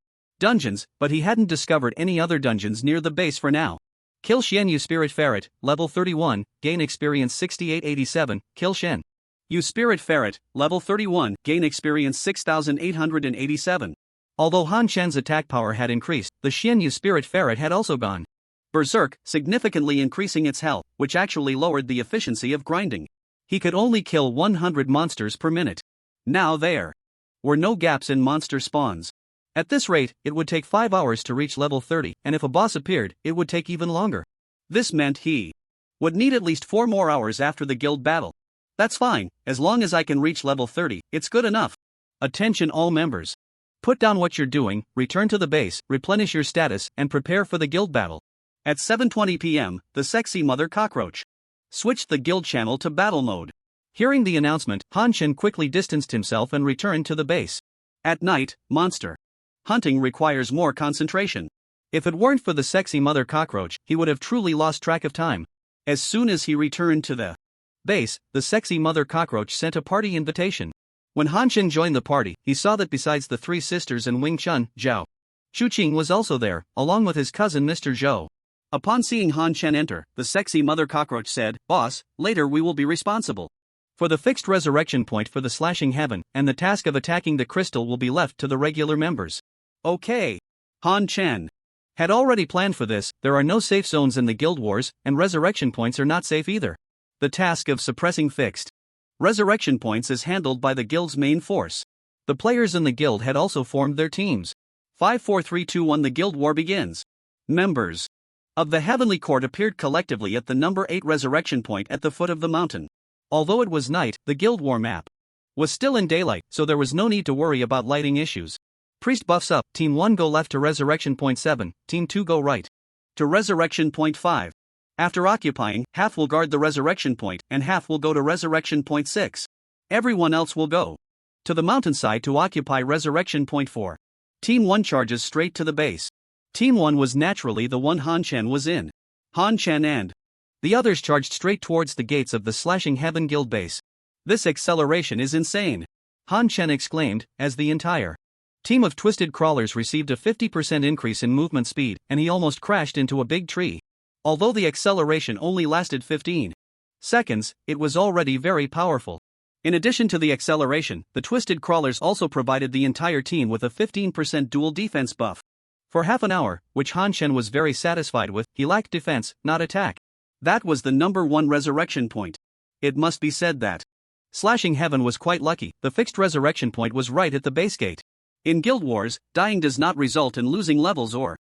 dungeons, but he hadn't discovered any other dungeons near the base for now. Kill Xianyu Spirit Ferret, level 31, gain experience 6887, kill Shen Yu Spirit Ferret, level 31, gain experience 6887. Although Han Shen's attack power had increased, the Xianyu Spirit Ferret had also gone berserk, significantly increasing its health, which actually lowered the efficiency of grinding. He could only kill 100 monsters per minute. Now there were no gaps in monster spawns. At this rate, it would take 5 hours to reach level 30, and if a boss appeared, it would take even longer. This meant he would need at least 4 more hours after the guild battle. That's fine, as long as I can reach level 30, it's good enough. Attention all members. Put down what you're doing, return to the base, replenish your status, and prepare for the guild battle. At 7:20 p.m., the sexy mother cockroach switched the guild channel to battle mode. Hearing the announcement, Han Shen quickly distanced himself and returned to the base. At night, monster hunting requires more concentration. If it weren't for the sexy mother cockroach, he would have truly lost track of time. As soon as he returned to the base, the sexy mother cockroach sent a party invitation. When Han Shen joined the party, he saw that besides the 3 sisters and Wing Chun, Zhao Chuqing was also there, along with his cousin Mr. Zhou. Upon seeing Han Shen enter, the sexy mother cockroach said, "Boss, later we will be responsible for the fixed resurrection point for the slashing heaven, and the task of attacking the crystal will be left to the regular members." Okay. Han Shen had already planned for this. There are no safe zones in the guild wars, and resurrection points are not safe either. The task of suppressing fixed resurrection points is handled by the guild's main force. The players in the guild had also formed their teams. 5 4 3 2 1 The guild war begins. Members of the Heavenly Court appeared collectively at the number 8 resurrection point at the foot of the mountain. Although it was night, the guild war map was still in daylight, so there was no need to worry about lighting issues. Priest buffs up, Team 1 go left to resurrection point 7, Team 2 go right to resurrection point 5. After occupying, half will guard the resurrection point, and half will go to resurrection point 6. Everyone else will go to the mountainside to occupy resurrection point 4. Team 1 charges straight to the base. Team 1 was naturally the one Han Chen was in. Han Chen and the others charged straight towards the gates of the Slashing Heaven Guild base. This acceleration is insane, Han Chen exclaimed, as the entire team of twisted crawlers received a 50% increase in movement speed, and he almost crashed into a big tree. Although the acceleration only lasted 15 seconds, it was already very powerful. In addition to the acceleration, the twisted crawlers also provided the entire team with a 15% dual defense buff. For half an hour, which Han Chen was very satisfied with, he lacked defense, not attack. That was the number one resurrection point. It must be said that Slashing Heaven was quite lucky. The fixed resurrection point was right at the base gate. In Guild Wars, dying does not result in losing levels or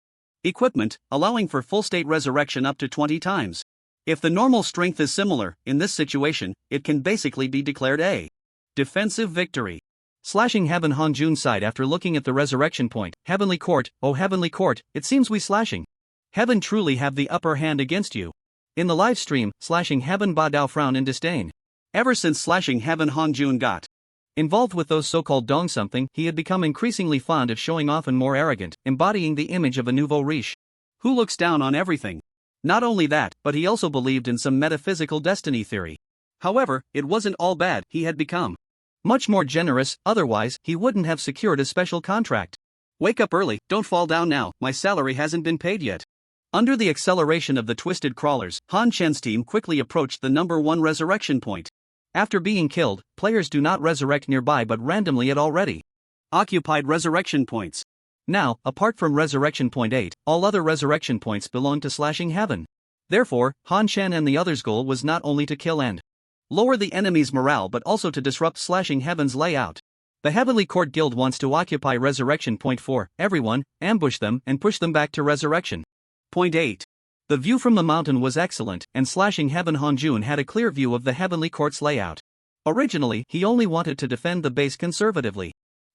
equipment, allowing for full state resurrection up to 20 times. If the normal strength is similar, in this situation, it can basically be declared a defensive victory. Slashing Heaven Hanjun sighed after looking at the resurrection point. Heavenly Court, oh Heavenly Court, it seems we Slashing Heaven truly have the upper hand against you. In the live stream, Slashing Heaven Ba Dao frowned in disdain. Ever since Slashing Heaven Hanjun got involved with those so-called dong something, he had become increasingly fond of showing off and more arrogant, embodying the image of a nouveau riche who looks down on everything. Not only that, but he also believed in some metaphysical destiny theory. However, it wasn't all bad. He had become much more generous, otherwise, he wouldn't have secured a special contract. Wake up early, don't fall down now, my salary hasn't been paid yet. Under the acceleration of the twisted crawlers, Han Chen's team quickly approached the number one resurrection point. After being killed, players do not resurrect nearby but randomly at already occupied resurrection points. Now, apart from Resurrection Point 8, all other resurrection points belong to Slashing Heaven. Therefore, Han Chen and the others' goal was not only to kill and lower the enemy's morale but also to disrupt Slashing Heaven's layout. The Heavenly Court Guild wants to occupy Resurrection Point 4, everyone, ambush them and push them back to Resurrection Point 8. The view from the mountain was excellent, and Slashing Heaven Hanjun had a clear view of the Heavenly Court's layout. Originally, he only wanted to defend the base conservatively.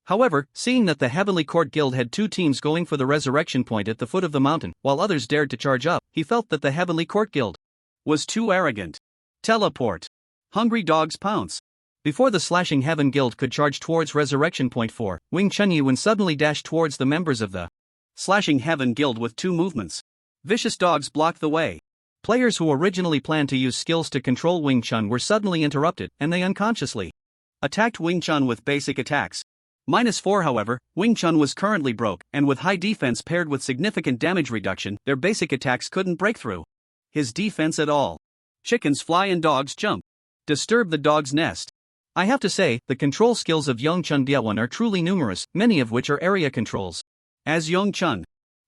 However, seeing that the Heavenly Court Guild had two teams going for the resurrection point at the foot of the mountain, while others dared to charge up, he felt that the Heavenly Court Guild was too arrogant. Teleport. Hungry dogs pounce. Before the Slashing Heaven Guild could charge towards Resurrection Point 4, Wing Chunyuan suddenly dashed towards the members of the Slashing Heaven Guild with two movements. Vicious dogs blocked the way. Players who originally planned to use skills to control Wing Chun were suddenly interrupted, and they unconsciously attacked Wing Chun with basic attacks. -4 however, Wing Chun was currently broke, and with high defense paired with significant damage reduction, their basic attacks couldn't break through his defense at all. Chickens fly and dogs jump. Disturb the dog's nest. I have to say, the control skills of Yong Chun Byawan are truly numerous, many of which are area controls. As Yong Chun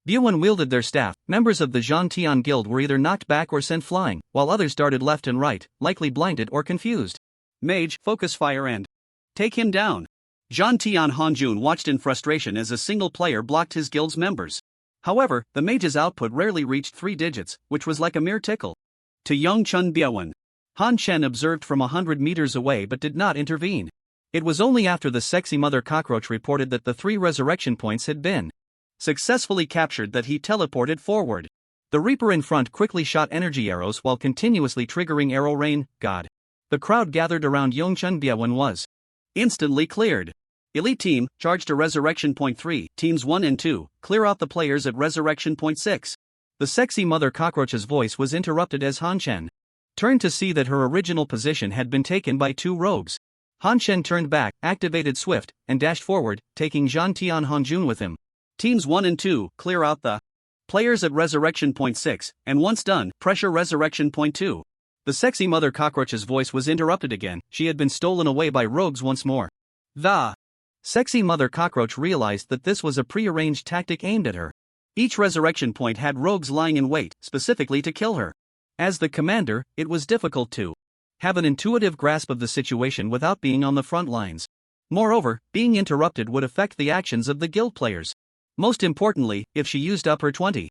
Byawan wielded their staff, members of the Zhan Tian Guild were either knocked back or sent flying, while others darted left and right, likely blinded or confused. Mage, focus fire and take him down. Zhan Tian Hanjun watched in frustration as a single player blocked his guild's members. However, the mage's output rarely reached 3 digits, which was like a mere tickle. To Yong Chun Byawan, Han Chen observed from 100 meters away but did not intervene. It was only after the sexy mother cockroach reported that the 3 resurrection points had been successfully captured that he teleported forward. The Reaper in front quickly shot energy arrows while continuously triggering arrow rain. God. The crowd gathered around Yong Chun Byawan was instantly cleared. Elite Team, charge to Resurrection Point 3, Teams 1 and 2, clear out the players at Resurrection Point 6. The sexy mother cockroach's voice was interrupted as Han Chen turned to see that her original position had been taken by 2 rogues. Han Chen turned back, activated Swift, and dashed forward, taking Zhan Tian Hanjun with him. Teams 1 and 2, clear out the players at Resurrection Point 6, and once done, pressure Resurrection Point 2. The sexy mother cockroach's voice was interrupted again. She had been stolen away by rogues once more. The sexy mother cockroach realized that this was a prearranged tactic aimed at her. Each resurrection point had rogues lying in wait, specifically to kill her. As the commander, it was difficult to have an intuitive grasp of the situation without being on the front lines. Moreover, being interrupted would affect the actions of the guild players. Most importantly, if she used up her 20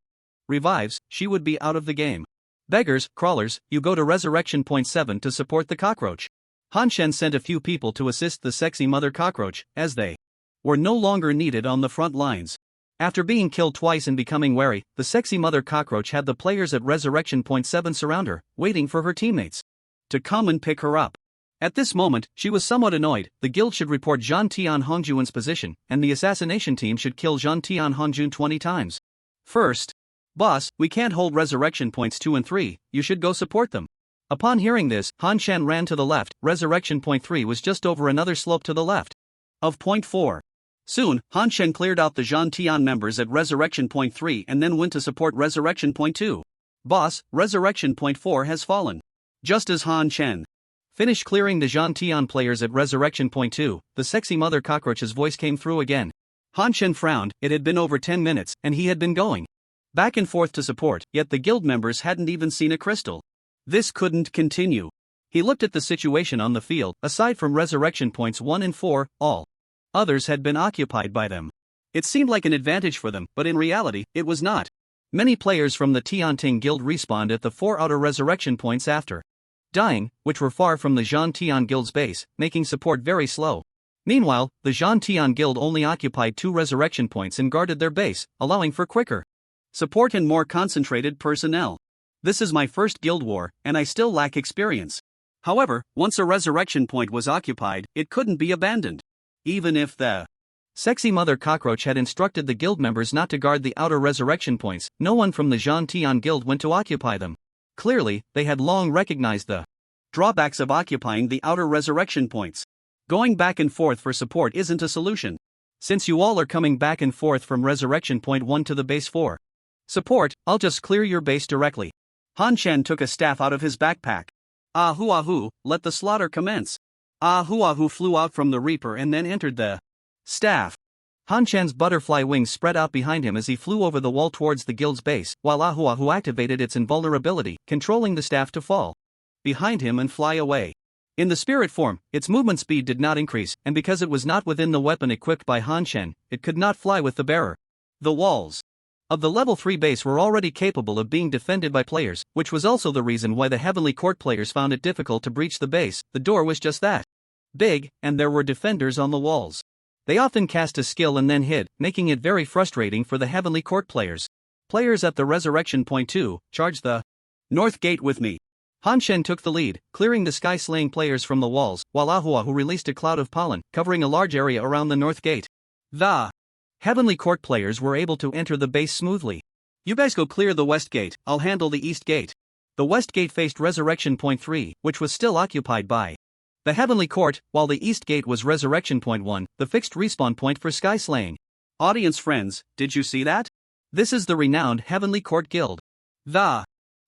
revives, she would be out of the game. Beggars, crawlers, you go to Resurrection Point 7 to support the cockroach. Han Chen sent a few people to assist the sexy mother cockroach, as they were no longer needed on the front lines. After being killed twice and becoming wary, the sexy mother cockroach had the players at Resurrection Point 7 surround her, waiting for her teammates to come and pick her up. At this moment, she was somewhat annoyed. The guild should report Jean Tian Hongjun's position, and the assassination team should kill Jean Tian Hongjun 20 times. First, boss, we can't hold resurrection points 2 and 3, you should go support them. Upon hearing this, Han Shan ran to the left. Resurrection point 3 was just over another slope to the left of point 4. Soon, Han Shan cleared out the Jean Tian members at Resurrection Point 3 and then went to support Resurrection Point 2. Boss, Resurrection Point 4 has fallen. Just as Han Shan finished clearing the Jean Tian players at Resurrection Point 2, the sexy mother cockroach's voice came through again. Han Shan frowned. It had been over 10 minutes, and he had been going back and forth to support, yet the guild members hadn't even seen a crystal. This couldn't continue. He looked at the situation on the field. Aside from Resurrection Points 1 and 4, all others had been occupied by them. It seemed like an advantage for them, but in reality, it was not. Many players from the Tianting Guild respawned at the 4 outer resurrection points after dying, which were far from the Jean Tian Guild's base, making support very slow. Meanwhile, the Jean Tian Guild only occupied 2 resurrection points and guarded their base, allowing for quicker support and more concentrated personnel. This is my first guild war, and I still lack experience. However, once a resurrection point was occupied, it couldn't be abandoned. Even if the sexy mother cockroach had instructed the guild members not to guard the outer resurrection points, no one from the Jean Tian Guild went to occupy them. Clearly, they had long recognized the drawbacks of occupying the outer resurrection points. Going back and forth for support isn't a solution. Since you all are coming back and forth from resurrection point 1 to the base 4 support, I'll just clear your base directly. Han Shan took a staff out of his backpack. Ahu, let the slaughter commence. Ahu flew out from the Reaper and then entered the staff. Han Shan's butterfly wings spread out behind him as he flew over the wall towards the guild's base, while Ahu activated its invulnerability, controlling the staff to fall behind him and fly away. In the spirit form, its movement speed did not increase, and because it was not within the weapon equipped by Han Shan, it could not fly with the bearer. The walls of the level 3 base were already capable of being defended by players, which was also the reason why the Heavenly Court players found it difficult to breach the base. The door was just that big, and there were defenders on the walls. They often cast a skill and then hid, making it very frustrating for the Heavenly Court players. Players at the Resurrection Point 2, charge the North Gate with me. Han Shan took the lead, clearing the sky-slaying players from the walls, while Ahu released a cloud of pollen, covering a large area around the North Gate. The Heavenly Court players were able to enter the base smoothly. You guys go clear the West Gate, I'll handle the East Gate. The West Gate faced Resurrection Point 3, which was still occupied by the Heavenly Court, while the East Gate was Resurrection Point 1, the fixed respawn point for sky slaying. Audience friends, did you see that? This is the renowned Heavenly Court Guild. The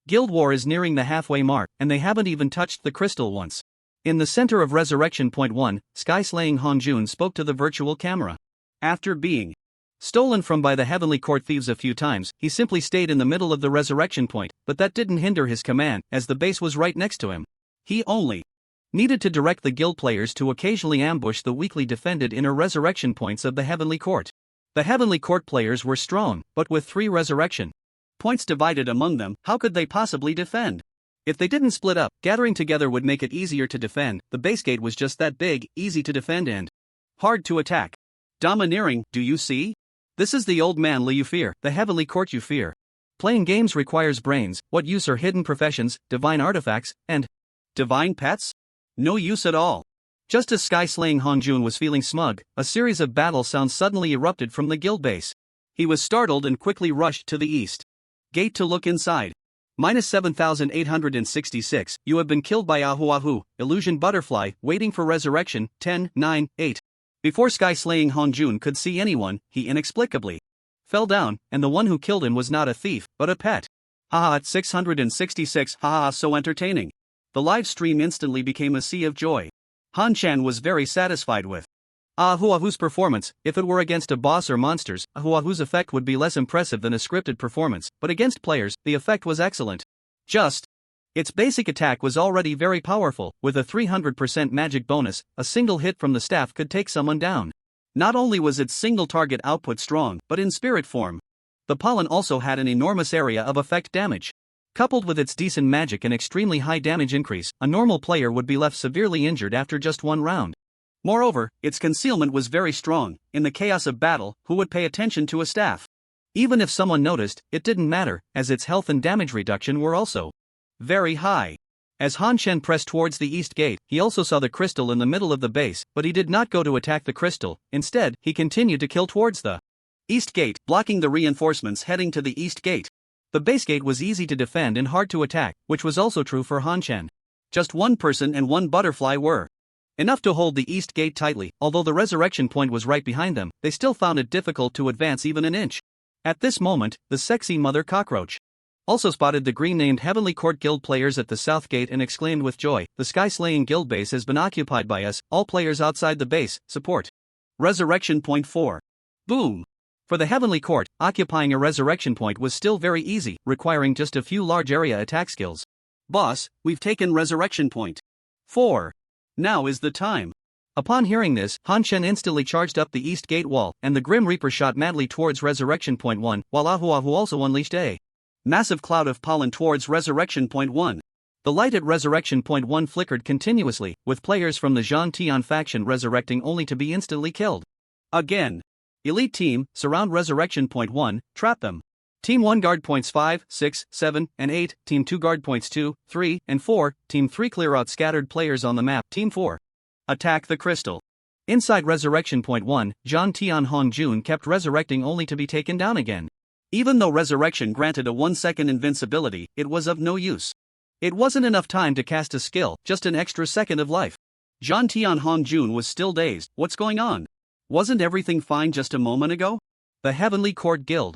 Guild War is nearing the halfway mark, and they haven't even touched the crystal once. In the center of Resurrection Point 1, sky slaying Hongjun spoke to the virtual camera. After being stolen from by the Heavenly Court thieves a few times, he simply stayed in the middle of the resurrection point, but that didn't hinder his command, as the base was right next to him. He only needed to direct the guild players to occasionally ambush the weakly defended inner resurrection points of the Heavenly Court. The Heavenly Court players were strong, but with 3 resurrection points divided among them, how could they possibly defend? If they didn't split up, gathering together would make it easier to defend. The base gate was just that big, easy to defend and hard to attack. Domineering, do you see? This is the old man you fear, the Heavenly Court you fear. Playing games requires brains. What use are hidden professions, divine artifacts, and divine pets? No use at all. Just as sky-slaying Hongjun was feeling smug, a series of battle sounds suddenly erupted from the guild base. He was startled and quickly rushed to the east gate to look inside. -7866, you have been killed by Ahu, illusion butterfly, waiting for resurrection, 10, 9, 8. Before sky-slaying Hongjun could see anyone, he inexplicably fell down, and the one who killed him was not a thief, but a pet. Haha, at 666, haha, so entertaining. The live stream instantly became a sea of joy. Han Shan was very satisfied with Ahu's performance. If it were against a boss or monsters, Ahu's effect would be less impressive than a scripted performance, but against players, the effect was excellent. Its basic attack was already very powerful. With a 300% magic bonus, a single hit from the staff could take someone down. Not only was its single target output strong, but in spirit form, the pollen also had an enormous area of effect damage. Coupled with its decent magic and extremely high damage increase, a normal player would be left severely injured after just one round. Moreover, its concealment was very strong. In the chaos of battle, who would pay attention to a staff? Even if someone noticed, it didn't matter, as its health and damage reduction were also very high. As Han Chen pressed towards the east gate, he also saw the crystal in the middle of the base, but he did not go to attack the crystal. Instead, he continued to kill towards the east gate, blocking the reinforcements heading to the east gate. The base gate was easy to defend and hard to attack, which was also true for Han Chen. Just one person and one butterfly were enough to hold the east gate tightly. Although the resurrection point was right behind them, they still found it difficult to advance even an inch. At this moment, the sexy mother cockroach also spotted the green-named Heavenly Court Guild players at the south gate and exclaimed with joy, "The Sky-Slaying Guild base has been occupied by us. All players outside the base, support Resurrection Point 4. Boom! For the Heavenly Court, occupying a resurrection point was still very easy, requiring just a few large area attack skills. Boss, we've taken Resurrection Point 4. Now is the time. Upon hearing this, Han Chen instantly charged up the east gate wall, and the Grim Reaper shot madly towards Resurrection Point 1, while Ahu Ahu also unleashed a massive cloud of pollen towards Resurrection Point 1. The light at Resurrection Point 1 flickered continuously, with players from the Zhan Tian faction resurrecting only to be instantly killed. Again. Elite Team, surround Resurrection Point 1, trap them. Team 1 guard points 5, 6, 7, and 8, Team 2 guard points 2, 3, and 4, Team 3 clear out scattered players on the map, Team 4. Attack the crystal. Inside Resurrection Point 1, Zhan Tian Hongjun kept resurrecting only to be taken down again. Even though resurrection granted a 1-second invincibility, it was of no use. It wasn't enough time to cast a skill, just an extra second of life. Zhan Tian Hongjun was still dazed. What's going on? Wasn't everything fine just a moment ago? The Heavenly Court Guild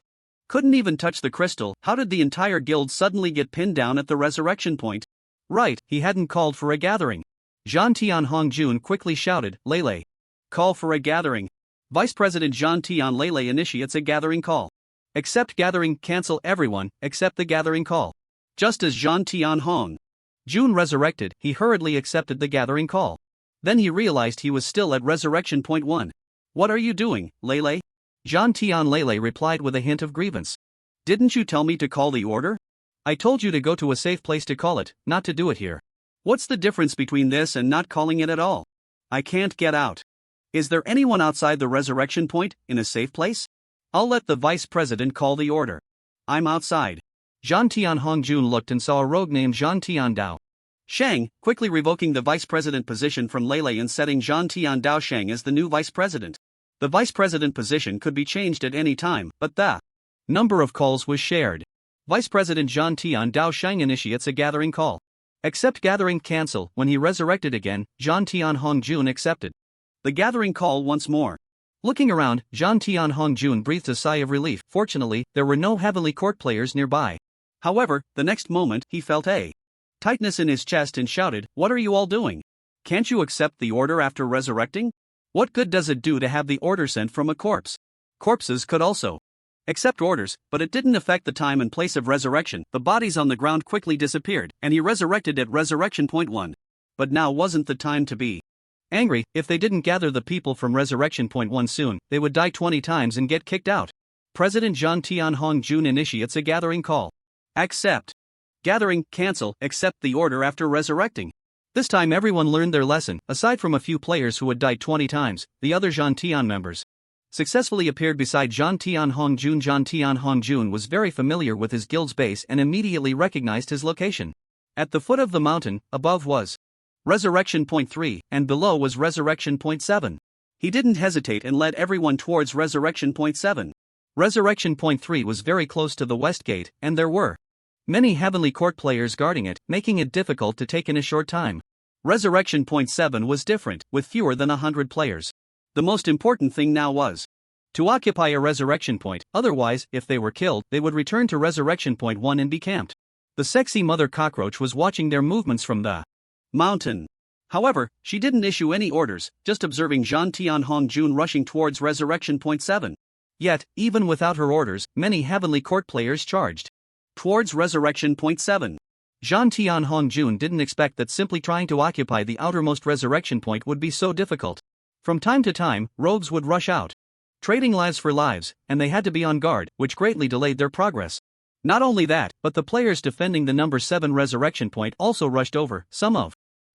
couldn't even touch the crystal. How did the entire guild suddenly get pinned down at the resurrection point? Right, he hadn't called for a gathering. Zhan Tian Hongjun quickly shouted, "Lele. Call for a gathering." Vice President Zhan Tian Lele initiates a gathering call. Accept gathering, cancel everyone, except the gathering call. Just as Zhan Tian Hong Jun resurrected, he hurriedly accepted the gathering call. Then he realized he was still at Resurrection Point 1. "What are you doing, Lele?" Zhan Tian Lele replied with a hint of grievance. "Didn't you tell me to call the order? I told you to go to a safe place to call it, not to do it here. What's the difference between this and not calling it at all? I can't get out. Is there anyone outside the resurrection point, in a safe place? I'll let the vice president call the order. I'm outside." Zhan Tian Hongjun looked and saw a rogue named Zhan Tian Dao Shang, quickly revoking the vice president position from Lele and setting Zhan Tian Dao Shang as the new vice president. The vice president position could be changed at any time, but the number of calls was shared. Vice President Zhan Tian Dao Shang initiates a gathering call. Accept gathering, cancel. When he resurrected again, Zhan Tian Hongjun accepted the gathering call once more. Looking around, Zhan Tian Hongjun breathed a sigh of relief. Fortunately, there were no Heavenly Court players nearby. However, the next moment, he felt a tightness in his chest and shouted, "What are you all doing? Can't you accept the order after resurrecting? What good does it do to have the order sent from a corpse? Corpses could also accept orders, but it didn't affect the time and place of resurrection. The bodies on the ground quickly disappeared, and he resurrected at Resurrection Point 1. But now wasn't the time to be angry. If they didn't gather the people from Resurrection Point 1 soon, they would die 20 times and get kicked out. President Zhan Tian Hongjun initiates a gathering call. Accept gathering, cancel, accept the order after resurrecting. This time everyone learned their lesson. Aside from a few players who had died 20 times, the other Zhan Tian members successfully appeared beside Zhan Tian Hongjun. Zhan Tian Hongjun was very familiar with his guild's base and immediately recognized his location. At the foot of the mountain, above was Resurrection Point 3, and below was Resurrection Point 7. He didn't hesitate and led everyone towards Resurrection Point 7. Resurrection Point 3 was very close to the west gate, and there were many Heavenly Court players guarding it, making it difficult to take in a short time. Resurrection Point 7 was different, with fewer than 100 players. The most important thing now was to occupy a resurrection point, otherwise, if they were killed, they would return to Resurrection Point 1 and be camped. The sexy mother cockroach was watching their movements from the mountain. However, she didn't issue any orders, just observing Zhan Tian Hongjun rushing towards Resurrection Point 7. Yet, even without her orders, many Heavenly Court players charged towards Resurrection Point 7. Zhan Tian Hongjun didn't expect that simply trying to occupy the outermost resurrection point would be so difficult. From time to time, rogues would rush out, trading lives for lives, and they had to be on guard, which greatly delayed their progress. Not only that, but the players defending the number 7 resurrection point also rushed over, some of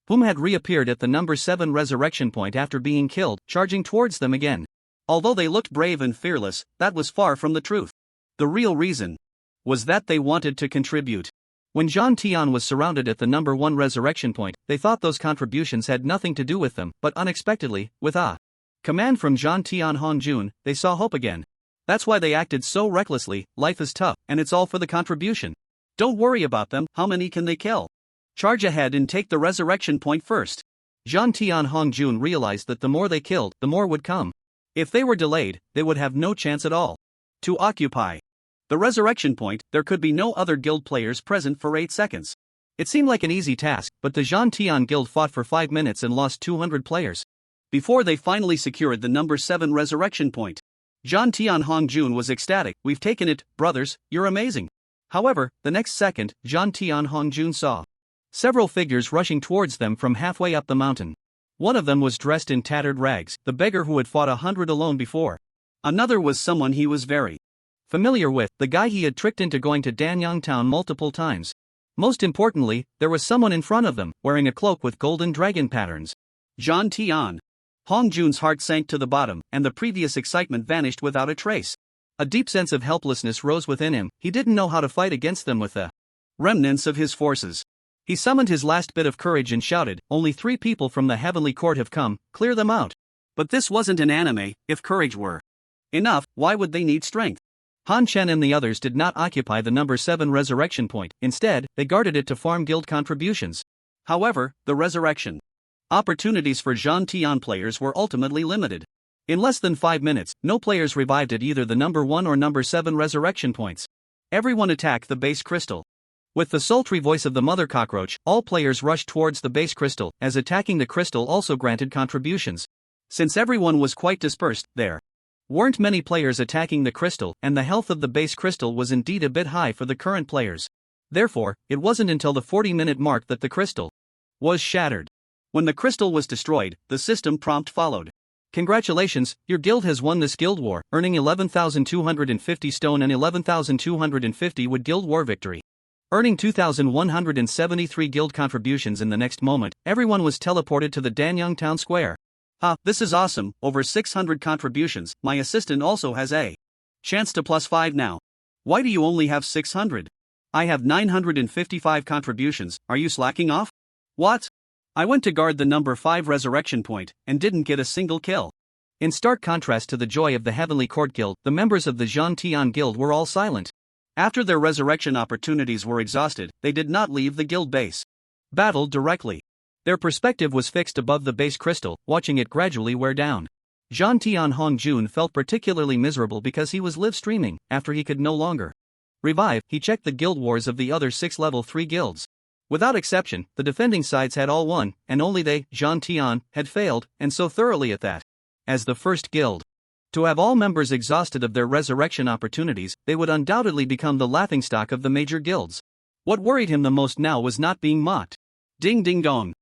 whom had reappeared at the number 7 resurrection point after being killed, charging towards them again. Although they looked brave and fearless, that was far from the truth. The real reason was that they wanted to contribute. When Jean Tian was surrounded at the number 1 resurrection point, they thought those contributions had nothing to do with them, but unexpectedly, with a command from Jean Tian Hongjun, they saw hope again. That's why they acted so recklessly. Life is tough, and it's all for the contribution. Don't worry about them, how many can they kill? Charge ahead and take the resurrection point first. Jean Tian Hongjun realized that the more they killed, the more would come. If they were delayed, they would have no chance at all to occupy the resurrection point. There could be no other guild players present for 8 seconds. It seemed like an easy task, but the Jean Tian guild fought for 5 minutes and lost 200 players before they finally secured the number 7 resurrection point. Jean Tian Hongjun was ecstatic. We've taken it, brothers, you're amazing. However, the next second, Jean Tian Hongjun saw several figures rushing towards them from halfway up the mountain. One of them was dressed in tattered rags, the beggar who had fought 100 alone before. Another was someone he was very familiar with, the guy he had tricked into going to Danyang town multiple times. Most importantly, there was someone in front of them, wearing a cloak with golden dragon patterns. Jean Tian Hongjun's heart sank to the bottom, and the previous excitement vanished without a trace. A deep sense of helplessness rose within him. He didn't know how to fight against them with the remnants of his forces. He summoned his last bit of courage and shouted, "Only 3 people from the heavenly court have come, clear them out." But this wasn't an anime. If courage were enough, why would they need strength? Han Chen and the others did not occupy the number 7 resurrection point. Instead, they guarded it to farm guild contributions. However, the resurrection opportunities for Jean Tian players were ultimately limited. In less than 5 minutes, no players revived at either the number 1 or number 7 resurrection points. Everyone attacked the base crystal. With the sultry voice of the mother cockroach, all players rushed towards the base crystal, as attacking the crystal also granted contributions. Since everyone was quite dispersed, there weren't many players attacking the crystal, and the health of the base crystal was indeed a bit high for the current players. Therefore, it wasn't until the 40-minute mark that the crystal was shattered. When the crystal was destroyed, the system prompt followed. Congratulations, your guild has won this guild war, earning 11,250 stone and 11,250 wood guild war victory. Earning 2,173 guild contributions. In the next moment, everyone was teleported to the Danyang town square. This is awesome, over 600 contributions. My assistant also has a chance to +5 now. Why do you only have 600? I have 955 contributions, are you slacking off? What? I went to guard the number 5 resurrection point, and didn't get a single kill. In stark contrast to the joy of the Heavenly Court Guild, the members of the Jean Tian Guild were all silent. After their resurrection opportunities were exhausted, they did not leave the guild base battle directly. Their perspective was fixed above the base crystal, watching it gradually wear down. Jean Tian Hongjun felt particularly miserable because he was live streaming. After he could no longer revive, he checked the guild wars of the other 6 level 3 guilds. Without exception, the defending sides had all won, and only they, Jean Tian, had failed, and so thoroughly at that. As the first guild to have all members exhausted of their resurrection opportunities, they would undoubtedly become the laughingstock of the major guilds. What worried him the most now was not being mocked. Ding ding dong.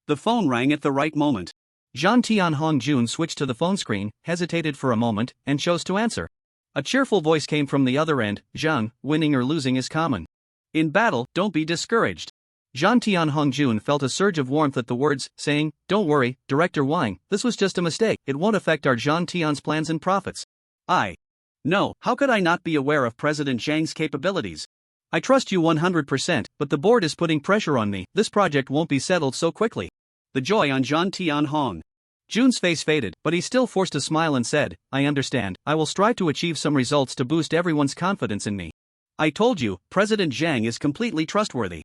The phone rang at the right moment. Jean Tian Hongjun switched to the phone screen, hesitated for a moment, and chose to answer. A cheerful voice came from the other end. "Jean, winning or losing is common. In battle, don't be discouraged." Jean Tian Hongjun felt a surge of warmth at the words, saying, "Don't worry, Director Wang, this was just a mistake. It won't affect our Jean Tian's plans and profits." No, how could I not be aware of President Zhang's capabilities? I trust you 100%, but the board is putting pressure on me. This project won't be settled so quickly. The joy on Jean Tian Hongjun's face faded, but he still forced a smile and said, "I understand. I will strive to achieve some results to boost everyone's confidence in me. I told you, President Zhang is completely trustworthy.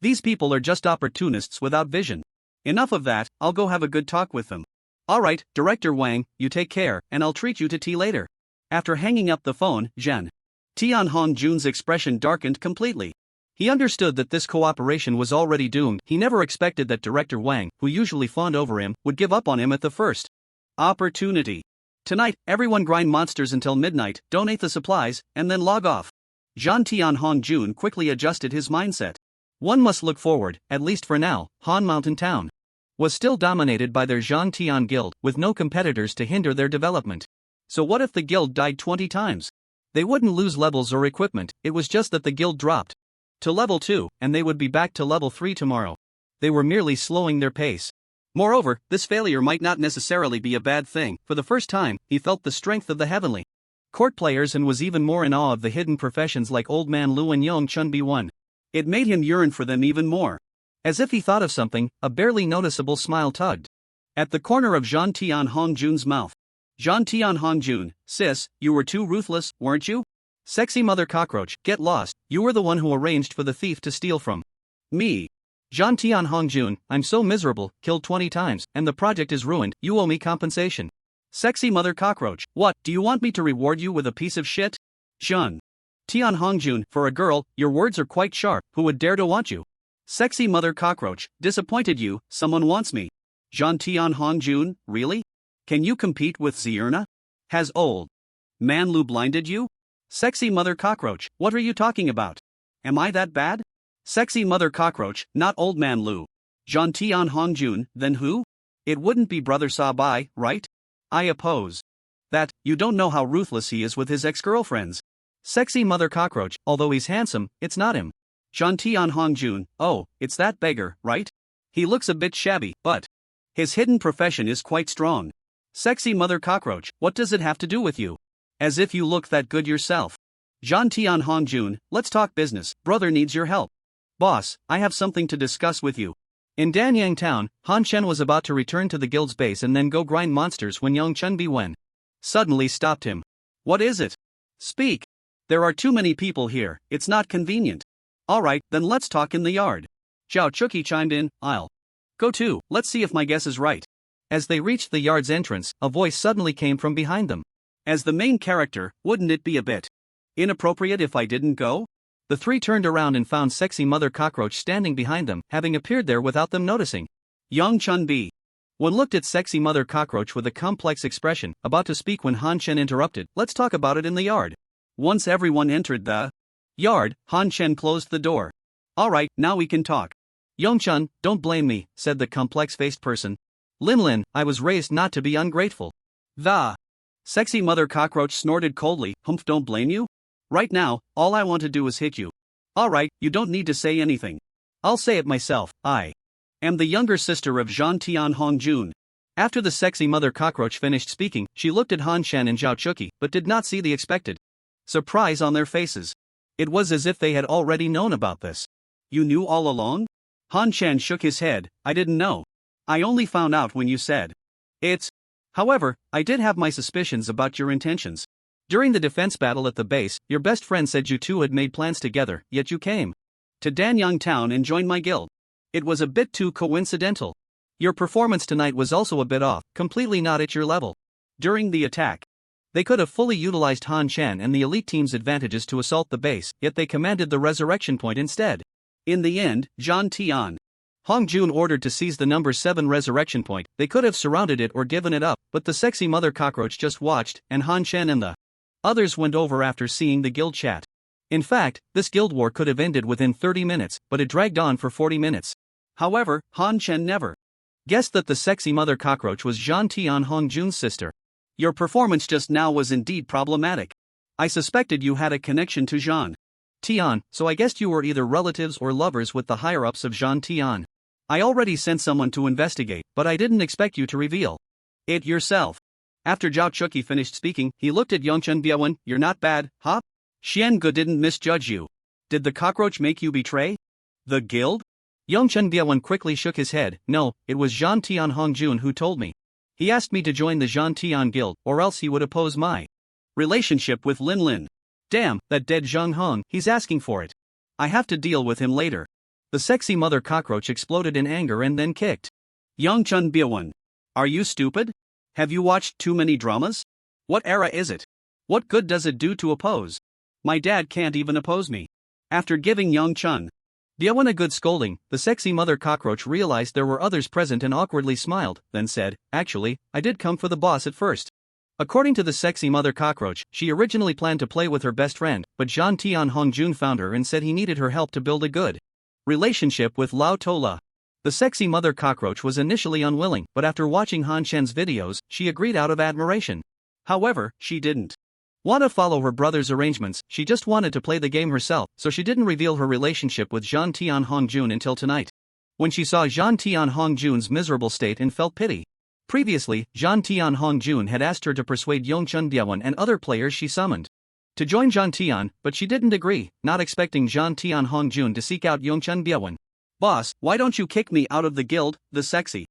These people are just opportunists without vision. Enough of that, I'll go have a good talk with them. Alright, Director Wang, you take care, and I'll treat you to tea later." After hanging up the phone, Jean Tian Hongjun's expression darkened completely. He understood that this cooperation was already doomed. He never expected that Director Wang, who usually fawned over him, would give up on him at the first opportunity. Tonight, everyone grind monsters until midnight, donate the supplies, and then log off. Jean Tian Hongjun quickly adjusted his mindset. One must look forward, at least for now. Han Mountain Town was still dominated by their Jean Tian Guild, with no competitors to hinder their development. So what if the guild died 20 times? They wouldn't lose levels or equipment, it was just that the guild dropped to level 2, and they would be back to level 3 tomorrow. They were merely slowing their pace. Moreover, this failure might not necessarily be a bad thing. For the first time, he felt the strength of the heavenly court players and was even more in awe of the hidden professions like Old Man Lu and Yong Chun B1. It made him yearn for them even more. As if he thought of something, a barely noticeable smile tugged at the corner of Jean Tian Hongjun's mouth. Jean Tian Hongjun, sis, you were too ruthless, weren't you? Sexy mother cockroach, get lost, you were the one who arranged for the thief to steal from me. Jean Tian Hongjun, I'm so miserable, killed 20 times, and the project is ruined, you owe me compensation. Sexy mother cockroach, what, do you want me to reward you with a piece of shit? Jean Tian Hongjun, for a girl, your words are quite sharp, who would dare to want you? Sexy mother cockroach, disappointed you, someone wants me. Jean Tian Hongjun, really? Can you compete with Zierna? Has old man Lu blinded you? Sexy mother cockroach, what are you talking about? Am I that bad? Sexy mother cockroach, not old man Lu. Jean Tian Hongjun, then who? It wouldn't be brother Sabai, right? I oppose that. You don't know how ruthless he is with his ex-girlfriends. Sexy mother cockroach, although he's handsome, it's not him. Jean Tian Hongjun, oh, it's that beggar, right? He looks a bit shabby, but his hidden profession is quite strong. Sexy mother cockroach, what does it have to do with you? As if you look that good yourself. Jean Tian Hongjun, let's talk business, brother needs your help. Boss, I have something to discuss with you. In Danyang Town, Han Chen was about to return to the guild's base and then go grind monsters when Young Chun Bi Wen suddenly stopped him. What is it? Speak. There are too many people here, it's not convenient. Alright, then let's talk in the yard. Zhao Chuki chimed in, I'll go too, let's see if my guess is right. As they reached the yard's entrance, a voice suddenly came from behind them. As the main character, wouldn't it be a bit inappropriate if I didn't go? The three turned around and found sexy mother cockroach standing behind them, having appeared there without them noticing. Yang Chun Bi. One looked at sexy mother cockroach with a complex expression, about to speak when Han Chen interrupted, let's talk about it in the yard. Once everyone entered the yard, Han Chen closed the door. Alright, now we can talk. Yongchun, don't blame me, said the complex-faced person. Lin, I was raised not to be ungrateful. The sexy mother cockroach snorted coldly, humph, don't blame you? Right now, all I want to do is hit you. Alright, you don't need to say anything. I'll say it myself, I am the younger sister of Jean Tian Hongjun. After the sexy mother cockroach finished speaking, she looked at Han Chen and Zhao Chuki, but did not see the expected surprise on their faces. It was as if they had already known about this. You knew all along? Han Chen shook his head, I didn't know. I only found out when you said it's. However, I did have my suspicions about your intentions. During the defense battle at the base, your best friend said you two had made plans together, yet you came to Danyang Town and joined my guild. It was a bit too coincidental. Your performance tonight was also a bit off, completely not at your level. During the attack, they could have fully utilized Han Chen and the elite team's advantages to assault the base, yet they commanded the resurrection point instead. In the end, Jean Tian Hongjun ordered to seize the number 7 resurrection point. They could have surrounded it or given it up, but the sexy mother cockroach just watched, and Han Chen and the others went over after seeing the guild chat. In fact, this guild war could have ended within 30 minutes, but it dragged on for 40 minutes. However, Han Chen never guessed that the sexy mother cockroach was Jean Tian Hongjun's sister. Your performance just now was indeed problematic. I suspected you had a connection to Jean Tian, so I guessed you were either relatives or lovers with the higher-ups of Jean Tian. I already sent someone to investigate, but I didn't expect you to reveal it yourself. After Zhao Chuki finished speaking, he looked at Yongchun Biawen, you're not bad, huh? Xian Ge didn't misjudge you. Did the cockroach make you betray the guild? Yongchun Biawen quickly shook his head, no, it was Jean Tian Hongjun who told me. He asked me to join the Jean Tian guild, or else he would oppose my relationship with Lin. Damn, that dead Zhang Hong, he's asking for it. I have to deal with him later. The sexy mother cockroach exploded in anger and then kicked Yongchun Biawen. Are you stupid? Have you watched too many dramas? What era is it? What good does it do to oppose? My dad can't even oppose me. After giving Yongchun Biawen a good scolding, the sexy mother cockroach realized there were others present and awkwardly smiled, then said, actually, I did come for the boss at first. According to the sexy mother cockroach, she originally planned to play with her best friend, but Jean Tian Hongjun found her and said he needed her help to build a good relationship with Lao Tola. The sexy mother cockroach was initially unwilling, but after watching Han Chen's videos, she agreed out of admiration. However, she didn't want to follow her brother's arrangements, she just wanted to play the game herself, so she didn't reveal her relationship with Jean Tian Hongjun until tonight, when she saw Jean Tian Hongjun's miserable state and felt pity. Previously, Jean Tian Hongjun had asked her to persuade Yongchun Biawen and other players she summoned to join Jean Tian, but she didn't agree, not expecting Jean Tian Hongjun to seek out Yongchun Byewan. Boss, why don't you kick me out of the guild, the sexy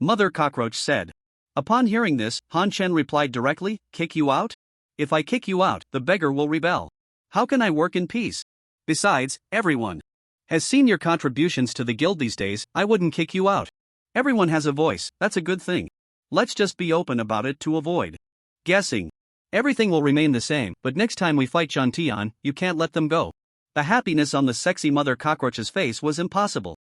Mother Cockroach said. Upon hearing this, Han Chen replied directly, kick you out? If I kick you out, the beggar will rebel. How can I work in peace? Besides, everyone has seen your contributions to the guild these days. I wouldn't kick you out. Everyone has a voice, that's a good thing. Let's just be open about it to avoid guessing. Everything will remain the same, but next time we fight Jean Tian, you can't let them go. The happiness on the sexy Mother Cockroach's face was impossible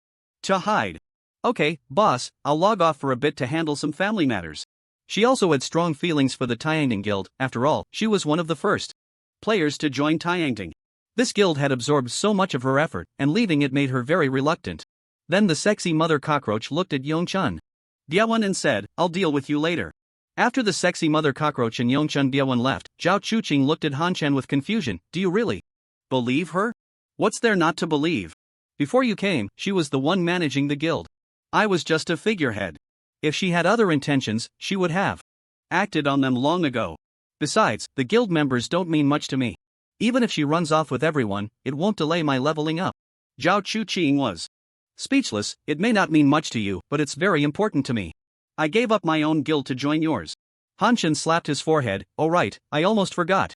to hide. Okay, boss, I'll log off for a bit to handle some family matters. She also had strong feelings for the Taiyangting Guild. After all, she was one of the first players to join Taiyangting. This guild had absorbed so much of her effort, and leaving it made her very reluctant. Then the sexy Mother Cockroach looked at Yongchun Byewan and said, I'll deal with you later. After the sexy Mother Cockroach and Yongchun Byewan left, Zhao Chuqing looked at Han Chen with confusion. Do you really believe her? What's there not to believe? Before you came, she was the one managing the guild. I was just a figurehead. If she had other intentions, she would have acted on them long ago. Besides, the guild members don't mean much to me. Even if she runs off with everyone, it won't delay my leveling up. Zhao Chuqing was speechless. It may not mean much to you, but it's very important to me. I gave up my own guild to join yours. Han Chen slapped his forehead. Oh right, I almost forgot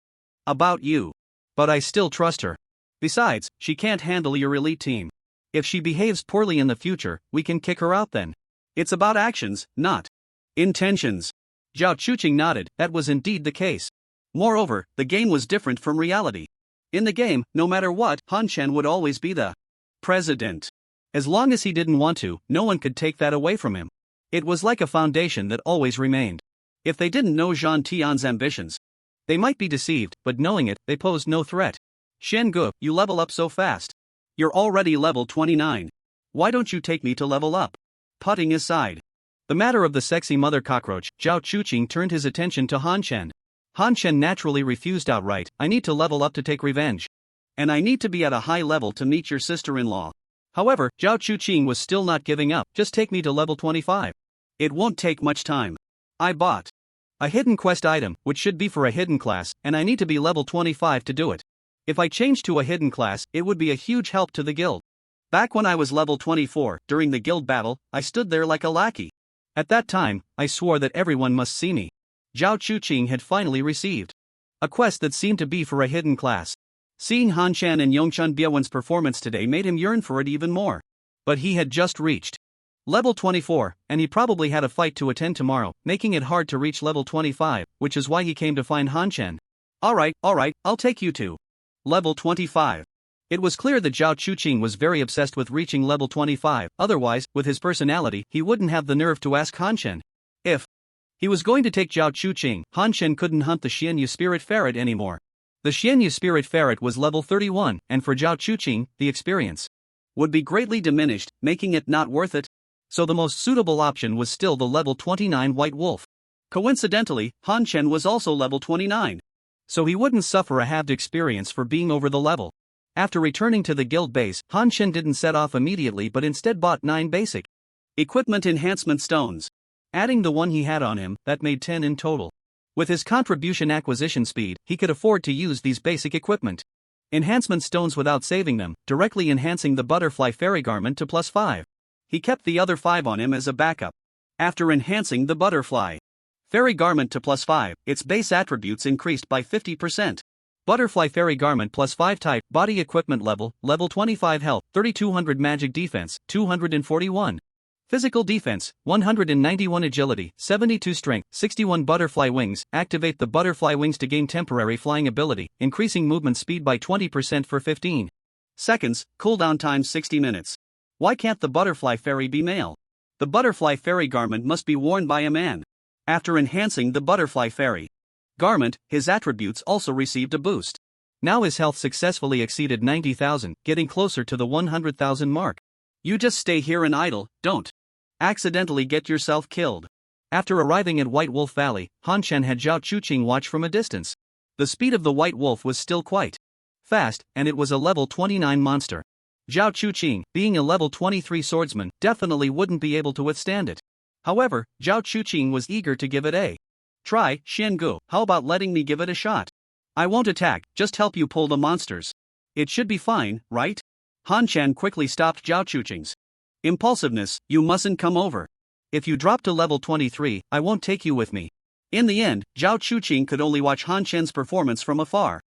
about you. But I still trust her. Besides, she can't handle your elite team. If she behaves poorly in the future, we can kick her out then. It's about actions, not intentions. Zhao Chuqing nodded. That was indeed the case. Moreover, the game was different from reality. In the game, no matter what, Han Chen would always be the president. As long as he didn't want to, no one could take that away from him. It was like a foundation that always remained. If they didn't know Jean Tian's ambitions, they might be deceived, but knowing it, they posed no threat. Shen Gu, you level up so fast. You're already level 29. Why don't you take me to level up? Putting aside the matter of the sexy Mother Cockroach, Zhao Chuqing turned his attention to Han Chen. Han Chen naturally refused outright. I need to level up to take revenge. And I need to be at a high level to meet your sister-in-law. However, Zhao Chuqing was still not giving up. Just take me to level 25. It won't take much time. I bought a hidden quest item, which should be for a hidden class, and I need to be level 25 to do it. If I change to a hidden class, it would be a huge help to the guild. Back when I was level 24, during the guild battle, I stood there like a lackey. At that time, I swore that everyone must see me. Zhao Chuqing had finally received a quest that seemed to be for a hidden class. Seeing Han Chen and Yongchun Byewan's performance today made him yearn for it even more. But he had just reached level 24, and he probably had a fight to attend tomorrow, making it hard to reach level 25, which is why he came to find Han Chen. Alright, I'll take you to level 25. It was clear that Zhao Chuqing was very obsessed with reaching level 25, otherwise, with his personality, he wouldn't have the nerve to ask Han Chen if he was going to take Zhao Chuqing. Han Chen couldn't hunt the Xianyu Spirit Ferret anymore. The Xianyu Spirit Ferret was level 31, and for Zhao Chuqing, the experience would be greatly diminished, making it not worth it. So the most suitable option was still the level 29 White Wolf. Coincidentally, Han Chen was also level 29. So he wouldn't suffer a halved experience for being over the level. After returning to the guild base, Han Chen didn't set off immediately but instead bought 9 basic equipment enhancement stones. Adding the one he had on him, that made 10 in total. With his contribution acquisition speed, he could afford to use these basic equipment enhancement stones without saving them, directly enhancing the butterfly fairy garment to +5. He kept the other 5 on him as a backup. After enhancing the butterfly fairy garment to +5, its base attributes increased by 50%. Butterfly fairy garment +5 type, body equipment level 25 health, 3200 magic defense, 241. Physical defense, 191 agility, 72 strength, 61 butterfly wings. Activate the butterfly wings to gain temporary flying ability, increasing movement speed by 20% for 15 seconds, cooldown time 60 minutes. Why can't the butterfly fairy be male? The butterfly fairy garment must be worn by a man. After enhancing the butterfly fairy garment, his attributes also received a boost. Now his health successfully exceeded 90,000, getting closer to the 100,000 mark. You just stay here and idle, don't accidentally get yourself killed. After arriving at White Wolf Valley, Han Chen had Zhao Chuqing watch from a distance. The speed of the White Wolf was still quite fast, and it was a level 29 monster. Zhao Chuqing, being a level 23 swordsman, definitely wouldn't be able to withstand it. However, Zhao Chuqing was eager to give it a try. Shen Gu, how about letting me give it a shot? I won't attack, just help you pull the monsters. It should be fine, right? Han Chan quickly stopped Zhao Chuqing's impulsiveness. You mustn't come over. If you drop to level 23, I won't take you with me. In the end, Zhao Chuqing could only watch Han Chan's performance from afar.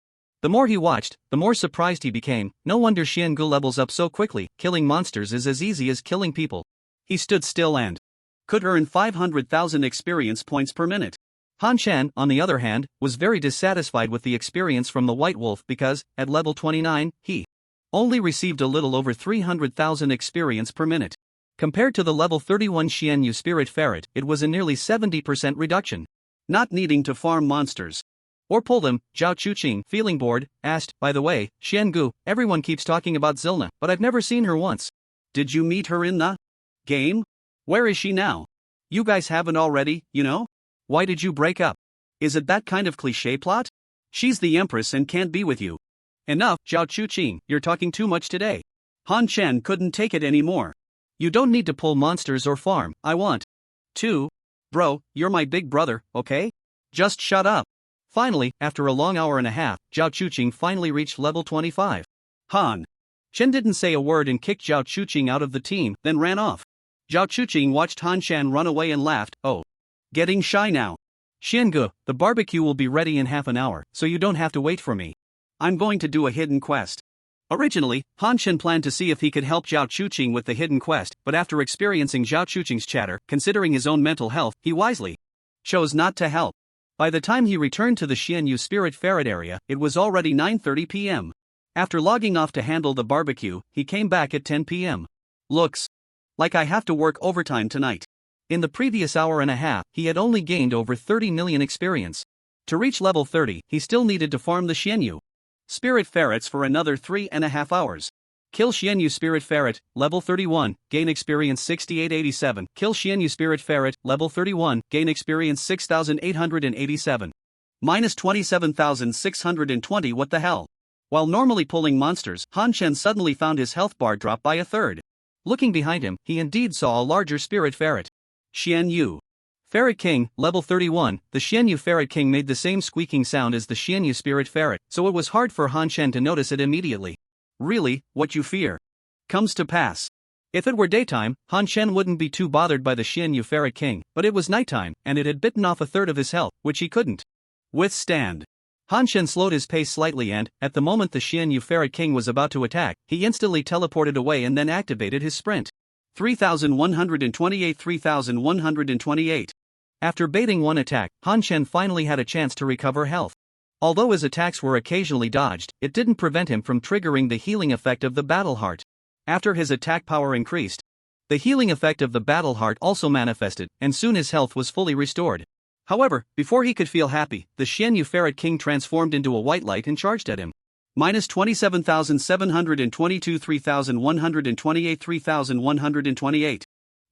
The more he watched, the more surprised he became. No wonder Xiangu levels up so quickly. Killing monsters is as easy as killing people. He stood still and could earn 500,000 experience points per minute. Han Chan, on the other hand, was very dissatisfied with the experience from the White Wolf because, at level 29, he only received a little over 300,000 experience per minute. Compared to the level 31 Xianyu Spirit Ferret, it was a nearly 70% reduction. Not needing to farm monsters or pull them, Zhao Chuqing, feeling bored, asked, by the way, Xiangu, everyone keeps talking about Zilna, but I've never seen her once. Did you meet her in the game? Where is she now? You guys haven't already, you know? Why did you break up? Is it that kind of cliché plot? She's the empress and can't be with you. Enough, Zhao Chuqing, you're talking too much today. Han Chan couldn't take it anymore. You don't need to pull monsters or farm, I want to. Bro, you're my big brother, okay? Just shut up. Finally, after a long hour and a half, Zhao Chuqing finally reached level 25. Han Chen didn't say a word and kicked Zhao Chuqing out of the team, then ran off. Zhao Chuqing watched Han Chan run away and laughed, oh. Getting shy now. Xiangu, the barbecue will be ready in half an hour, so you don't have to wait for me. I'm going to do a hidden quest. Originally, Han Chen planned to see if he could help Zhao Chuqing with the hidden quest, but after experiencing Zhao Chuqing's chatter, considering his own mental health, he wisely chose not to help. By the time he returned to the Xianyu Spirit Ferret area, it was already 9:30 p.m. After logging off to handle the barbecue, he came back at 10 p.m. Looks like I have to work overtime tonight. In the previous hour and a half, he had only gained over 30 million experience. To reach level 30, he still needed to farm the Xianyu Spirit Ferrets for another 3.5 hours. Kill Xianyu Spirit Ferret, level 31, gain experience 6887. Kill Xianyu Spirit Ferret, level 31, gain experience 6887. Minus 27,620. What the hell? While normally pulling monsters, Han Chen suddenly found his health bar drop by a third. Looking behind him, he indeed saw a larger Spirit Ferret. Xianyu Ferret King, level 31. The Xianyu Ferret King made the same squeaking sound as the Xianyu Spirit Ferret, so it was hard for Han Chen to notice it immediately. Really, what you fear comes to pass. If it were daytime, Han Chen wouldn't be too bothered by the Xianyu Ferret King, but it was nighttime, and it had bitten off a third of his health, which he couldn't withstand. Han Chen slowed his pace slightly and, at the moment the Xianyu Ferret King was about to attack, he instantly teleported away and then activated his sprint. 3128 3128. After baiting one attack, Han Chen finally had a chance to recover health. Although his attacks were occasionally dodged, it didn't prevent him from triggering the healing effect of the Battle Heart. After his attack power increased, the healing effect of the Battle Heart also manifested, and soon his health was fully restored. However, before he could feel happy, the Xianyu Ferret King transformed into a white light and charged at him. Minus 27,722 3128 3128.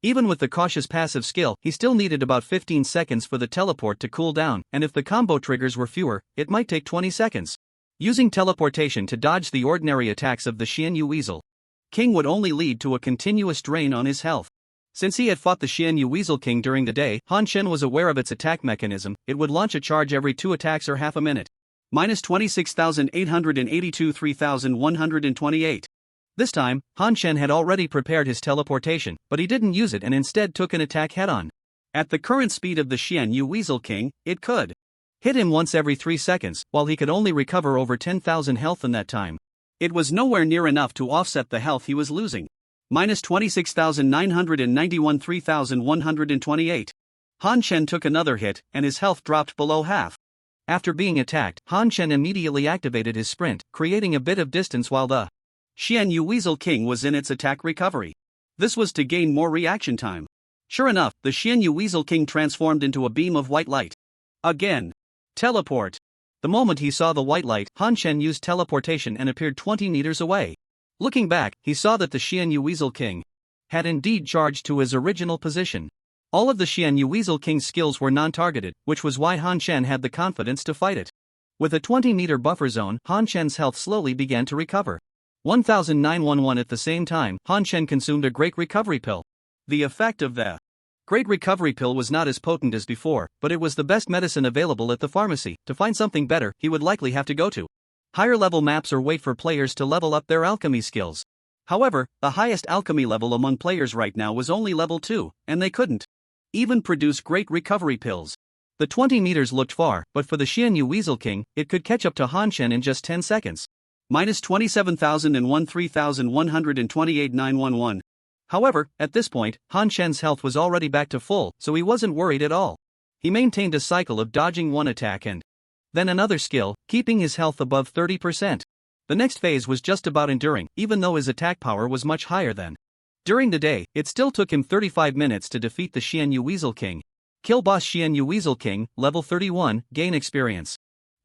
Even with the cautious passive skill, he still needed about 15 seconds for the teleport to cool down, and if the combo triggers were fewer, it might take 20 seconds. Using teleportation to dodge the ordinary attacks of the Xianyu Weasel King would only lead to a continuous drain on his health. Since he had fought the Xianyu Weasel King during the day, Han Chen was aware of its attack mechanism. It would launch a charge every 2 attacks or half a minute. Minus 26,882 3128. This time, Han Chen had already prepared his teleportation, but he didn't use it and instead took an attack head-on. At the current speed of the Xianyu Weasel King, it could hit him once every 3 seconds, while he could only recover over 10,000 health in that time. It was nowhere near enough to offset the health he was losing. Minus 26,991 3128. Han Chen took another hit, and his health dropped below half. After being attacked, Han Chen immediately activated his sprint, creating a bit of distance while the Xianyu Weasel King was in its attack recovery. This was to gain more reaction time. Sure enough, the Xianyu Weasel King transformed into a beam of white light. Again. Teleport. The moment he saw the white light, Han Chen used teleportation and appeared 20 meters away. Looking back, he saw that the Xianyu Weasel King had indeed charged to his original position. All of the Xianyu Weasel King's skills were non-targeted, which was why Han Chen had the confidence to fight it. With a 20-meter buffer zone, Han Chen's health slowly began to recover. 1,911 at the same time, Han Chen consumed a great recovery pill. The effect of the Great Recovery Pill was not as potent as before, but it was the best medicine available at the pharmacy. To find something better, he would likely have to go to higher level maps or wait for players to level up their alchemy skills. However, the highest alchemy level among players right now was only level 2, and they couldn't even produce Great Recovery Pills. The 20 meters looked far, but for the Xianyu Weasel King, it could catch up to Han Shen in just 10 seconds. Minus 27,001 3,128 911. However, at this point, Han Shen's health was already back to full, so he wasn't worried at all. He maintained a cycle of dodging one attack and then another skill, keeping his health above 30%. The next phase was just about enduring, even though his attack power was much higher than. During the day, it still took him 35 minutes to defeat the Xianyu Weasel King. Kill boss Xianyu Weasel King, level 31, gain experience.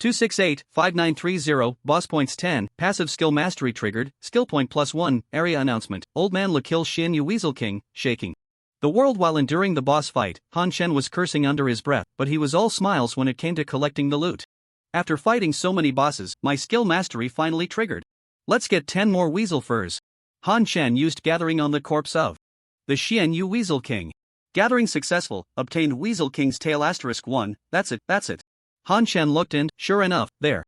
268-5930, boss points 10, passive skill mastery triggered, skill point +1, area announcement, Old Man Le kills Xianyu Weasel King, shaking the world while enduring the boss fight. Han Shen was cursing under his breath, but he was all smiles when it came to collecting the loot. After fighting so many bosses, my skill mastery finally triggered. Let's get 10 more weasel furs. Han Shen used gathering on the corpse of the Xianyu Weasel King. Gathering successful, obtained Weasel King's tail *1, that's it. Han Shen looked and, sure enough, there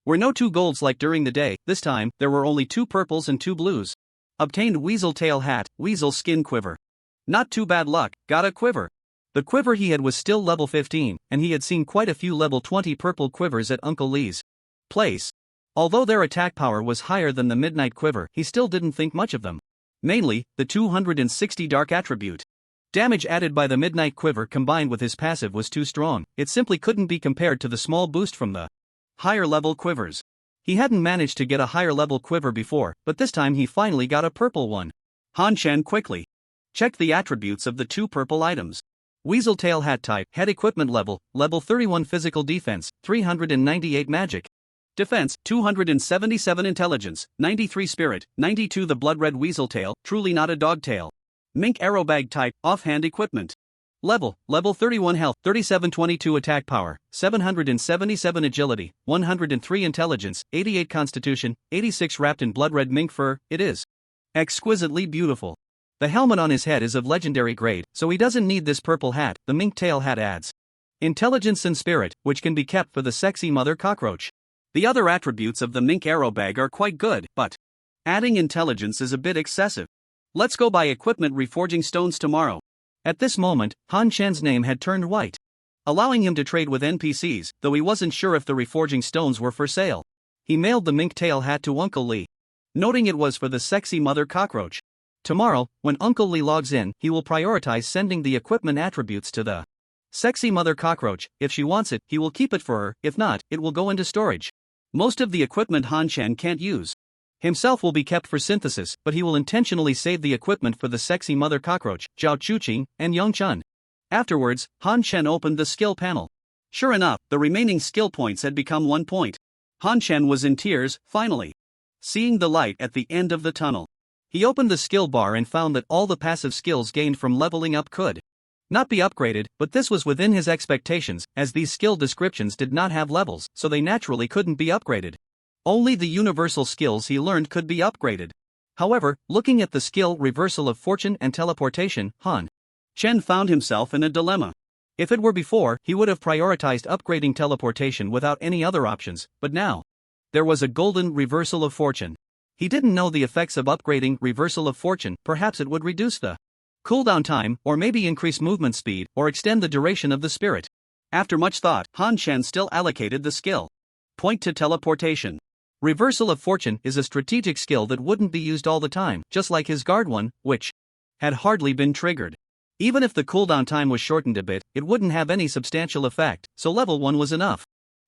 were no 2 golds like during the day. This time, there were only 2 purples and 2 blues. Obtained Weasel Tail Hat, Weasel Skin Quiver. Not too bad luck, got a quiver. The quiver he had was still level 15, and he had seen quite a few level 20 purple quivers at Uncle Lee's place. Although their attack power was higher than the Midnight Quiver, he still didn't think much of them. Mainly, the 260 dark attribute. Damage added by the Midnight Quiver combined with his passive was too strong, it simply couldn't be compared to the small boost from the higher level quivers. He hadn't managed to get a higher level quiver before, but this time he finally got a purple one. Han Shen quickly checked the attributes of the 2 purple items. Weasel Tail Hat type, head equipment level 31 physical defense, 398 magic defense, 277 intelligence, 93 spirit, 92 the blood red weasel tail, truly not a dog tail. Mink arrow bag type, offhand equipment. Level 31 health, 3722 attack power, 777 agility, 103 intelligence, 88 constitution, 86 wrapped in blood red mink fur. It is exquisitely beautiful. The helmet on his head is of legendary grade, so he doesn't need this purple hat. The mink tail hat adds intelligence and spirit, which can be kept for the sexy mother cockroach. The other attributes of the mink arrow bag are quite good, but adding intelligence is a bit excessive. Let's go buy equipment reforging stones tomorrow. At this moment, Han Shen's name had turned white, allowing him to trade with NPCs, though he wasn't sure if the reforging stones were for sale. He mailed the mink tail hat to Uncle Lee, noting it was for the sexy mother cockroach. Tomorrow, when Uncle Lee logs in, he will prioritize sending the equipment attributes to the sexy mother cockroach. If she wants it, he will keep it for her, if not, it will go into storage. Most of the equipment Han Shen can't use himself will be kept for synthesis, but he will intentionally save the equipment for the sexy mother cockroach, Zhao Chuqing, and Yang Chun. Afterwards, Han Shen opened the skill panel. Sure enough, the remaining skill points had become 1 point. Han Shen was in tears, finally seeing the light at the end of the tunnel. He opened the skill bar and found that all the passive skills gained from leveling up could not be upgraded, but this was within his expectations, as these skill descriptions did not have levels, so they naturally couldn't be upgraded. Only the universal skills he learned could be upgraded. However, looking at the skill Reversal of Fortune and Teleportation, Han Shen found himself in a dilemma. If it were before, he would have prioritized upgrading teleportation without any other options, but now there was a golden Reversal of Fortune. He didn't know the effects of upgrading Reversal of Fortune. Perhaps it would reduce the cooldown time, or maybe increase movement speed, or extend the duration of the spirit. After much thought, Han Shen still allocated the skill point to teleportation. Reversal of Fortune is a strategic skill that wouldn't be used all the time, just like his guard one, which had hardly been triggered. Even if the cooldown time was shortened a bit, it wouldn't have any substantial effect, so level 1 was enough.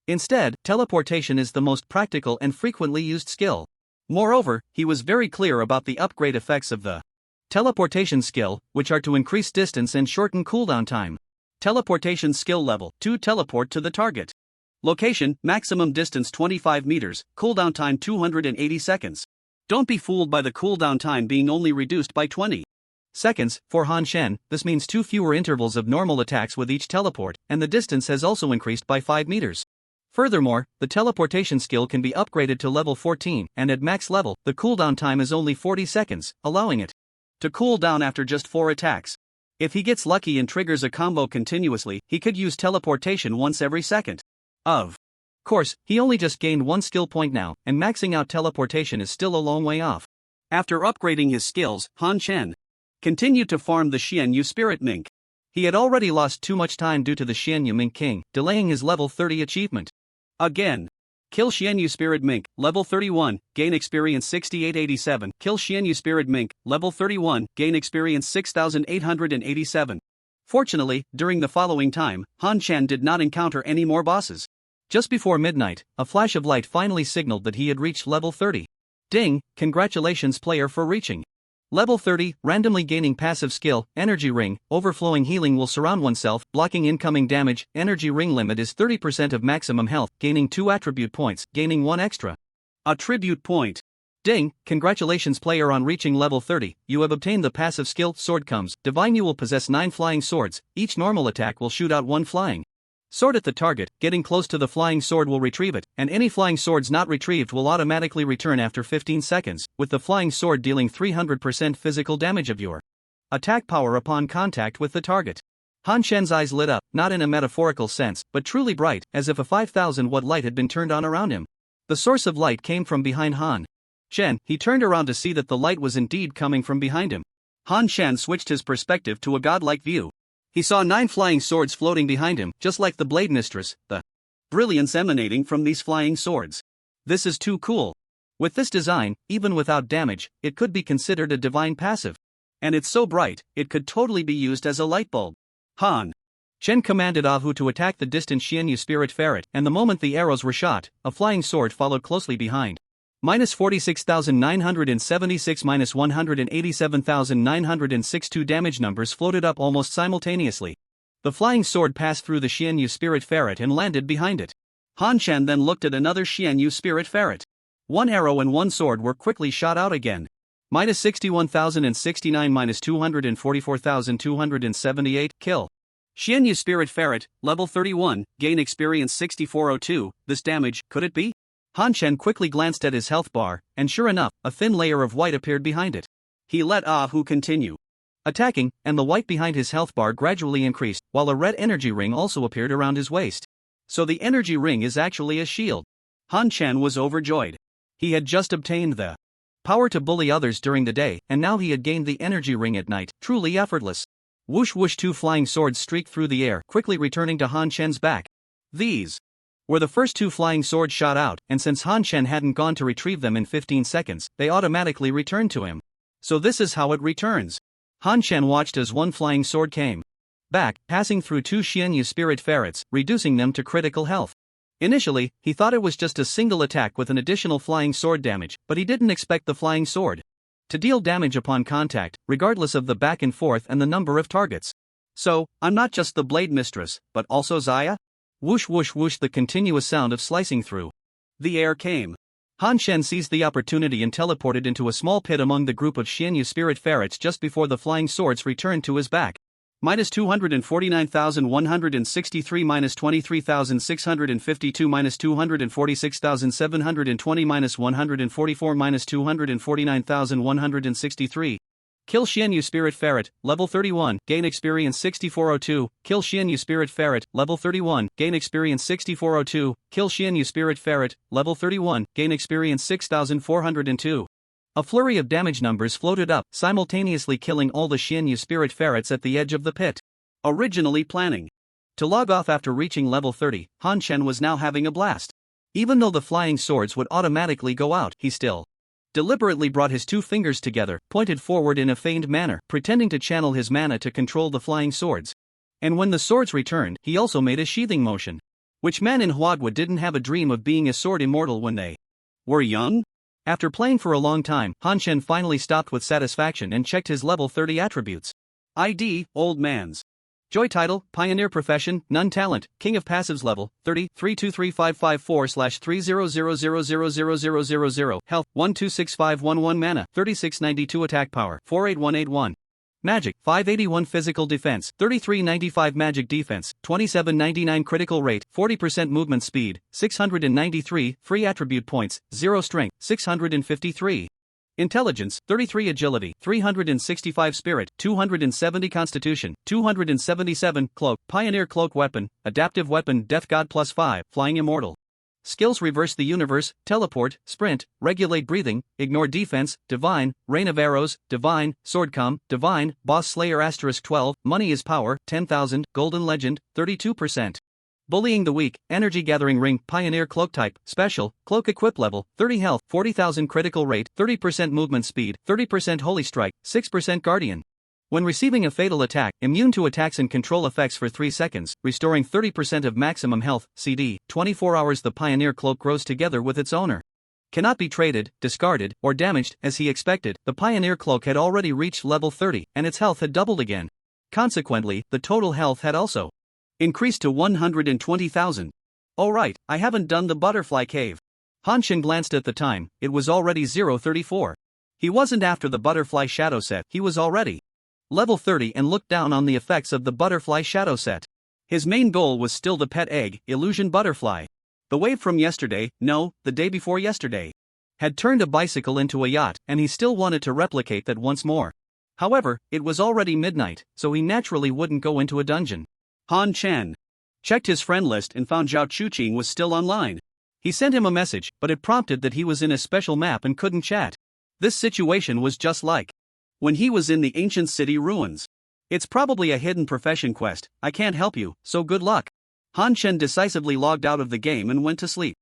Instead, teleportation is the most practical and frequently used skill. Moreover, he was very clear about the upgrade effects of the teleportation skill, which are to increase distance and shorten cooldown time. Teleportation skill level 2, teleport to the target. Location, maximum distance 25 meters, cooldown time 280 seconds. Don't be fooled by the cooldown time being only reduced by 20 seconds. For Han Shen, this means 2 fewer intervals of normal attacks with each teleport, and the distance has also increased by 5 meters. Furthermore, the teleportation skill can be upgraded to level 14, and at max level, the cooldown time is only 40 seconds, allowing it to cool down after just 4 attacks. If he gets lucky and triggers a combo continuously, he could use teleportation once every second. Of course, he only just gained 1 skill point now, and maxing out teleportation is still a long way off. After upgrading his skills, Han Chen continued to farm the Xianyu Spirit Mink. He had already lost too much time due to the Xianyu Mink King, delaying his level 30 achievement. Again. Kill Xianyu Spirit Mink, level 31, gain experience 6887. Kill Xianyu Spirit Mink, level 31, gain experience 6887. Fortunately, during the following time, Han Chen did not encounter any more bosses. Just before midnight, a flash of light finally signaled that he had reached level 30. Ding, congratulations player for reaching level 30, randomly gaining passive skill, Energy Ring, overflowing healing will surround oneself, blocking incoming damage, Energy Ring limit is 30% of maximum health, gaining 2 attribute points, gaining 1 extra attribute point. Ding, congratulations player on reaching level 30, you have obtained the passive skill, Sword Comes, Divine you will possess 9 flying swords, each normal attack will shoot out 1 flying sword at the target, getting close to the flying sword will retrieve it, and any flying swords not retrieved will automatically return after 15 seconds, with the flying sword dealing 300% physical damage of your attack power upon contact with the target. Han Shen's eyes lit up, not in a metaphorical sense, but truly bright, as if a 5,000 watt light had been turned on around him. The source of light came from behind Han Shen. He turned around to see that the light was indeed coming from behind him. Han Shen switched his perspective to a godlike view. He saw 9 flying swords floating behind him, just like the Blade Mistress, the brilliance emanating from these flying swords. This is too cool. With this design, even without damage, it could be considered a divine passive. And it's so bright, it could totally be used as a light bulb. Han Shen commanded Ahu to attack the distant Xianyu Spirit Ferret, and the moment the arrows were shot, a flying sword followed closely behind. Minus 46,976 minus 187,962 damage numbers floated up almost simultaneously. The flying sword passed through the Xianyu Spirit Ferret and landed behind it. Han Chen then looked at another Xianyu Spirit Ferret. 1 arrow and 1 sword were quickly shot out again. Minus 61,069 minus 244,278, kill. Xianyu Spirit Ferret, level 31, gain experience 6402, this damage, could it be? Han Chen quickly glanced at his health bar, and sure enough, a thin layer of white appeared behind it. He let Ahu continue attacking, and the white behind his health bar gradually increased, while a red energy ring also appeared around his waist. So the energy ring is actually a shield. Han Chen was overjoyed. He had just obtained the power to bully others during the day, and now he had gained the energy ring at night, truly effortless. Whoosh whoosh, 2 flying swords streaked through the air, quickly returning to Han Chen's back. These were the first 2 flying swords shot out, and since Han Chen hadn't gone to retrieve them in 15 seconds, they automatically returned to him. So this is how it returns. Han Chen watched as 1 flying sword came back, passing through 2 Xianyu Spirit Ferrets, reducing them to critical health. Initially, he thought it was just a single attack with an additional flying sword damage, but he didn't expect the flying sword to deal damage upon contact, regardless of the back and forth and the number of targets. So, I'm not just the Blade Mistress, but also Zaya? Whoosh whoosh whoosh, the continuous sound of slicing through the air came. Han Chen seized the opportunity and teleported into a small pit among the group of Xianyu Spirit Ferrets just before the flying swords returned to his back. Minus 249,163 minus 23,652 minus 246,720 minus 144 minus 249,163. Kill Xianyu Spirit Ferret, level 31, gain experience 6402, kill Xianyu Spirit Ferret, level 31, gain experience 6402, kill Xianyu Spirit Ferret, level 31, gain experience 6402. A flurry of damage numbers floated up, simultaneously killing all the Xianyu Spirit Ferrets at the edge of the pit. Originally planning to log off after reaching level 30, Han Chen was now having a blast. Even though the flying swords would automatically go out, he still deliberately brought his 2 fingers together, pointed forward in a feigned manner, pretending to channel his mana to control the flying swords. And when the swords returned, he also made a sheathing motion. Which man in Huadwa didn't have a dream of being a sword immortal when they were young? After playing for a long time, Han Chen finally stopped with satisfaction and checked his level 30 attributes. ID, Old Man's. Joy title, Pioneer profession, None talent, King of passives level, 30, 3235554/300000000. Health, 126511 mana, 3692 attack power, 48181. Magic, 581 physical defense, 3395 magic defense, 2799 critical rate, 40% movement speed, 693 free attribute points, 0 strength, 653. Intelligence, 33 Agility, 365 Spirit, 270 Constitution, 277 Cloak, Pioneer Cloak Weapon, Adaptive Weapon Death God +5, Flying Immortal. Skills: Reverse the Universe, Teleport, Sprint, Regulate Breathing, Ignore Defense, Divine, Rain of Arrows, Divine, Swordcom, Divine, Boss Slayer *12, Money is Power, 10,000, Golden Legend, 32%. Bullying the Weak, Energy Gathering Ring, Pioneer Cloak Type, Special, Cloak Equip Level, 30 Health, 40,000 Critical Rate, 30% Movement Speed, 30% Holy Strike, 6% Guardian. When receiving a fatal attack, immune to attacks and control effects for 3 seconds, restoring 30% of maximum health, CD, 24 hours. The Pioneer Cloak grows together with its owner. Cannot be traded, discarded, or damaged. As he expected, the Pioneer Cloak had already reached level 30, and its health had doubled again. Consequently, the total health had also increased to 120,000. Oh right, I haven't done the butterfly cave. Hanshin glanced at the time, it was already 0:34. He wasn't after the butterfly shadow set, he was already level 30 and looked down on the effects of the butterfly shadow set. His main goal was still the pet egg, illusion butterfly. The wave from yesterday, no, the day before yesterday, had turned a bicycle into a yacht, and he still wanted to replicate that once more. However, it was already midnight, so he naturally wouldn't go into a dungeon. Han Chen checked his friend list and found Zhao Chuqing was still online. He sent him a message, but it prompted that he was in a special map and couldn't chat. This situation was just like when he was in the ancient city ruins. It's probably a hidden profession quest, I can't help you, so good luck. Han Chen decisively logged out of the game and went to sleep.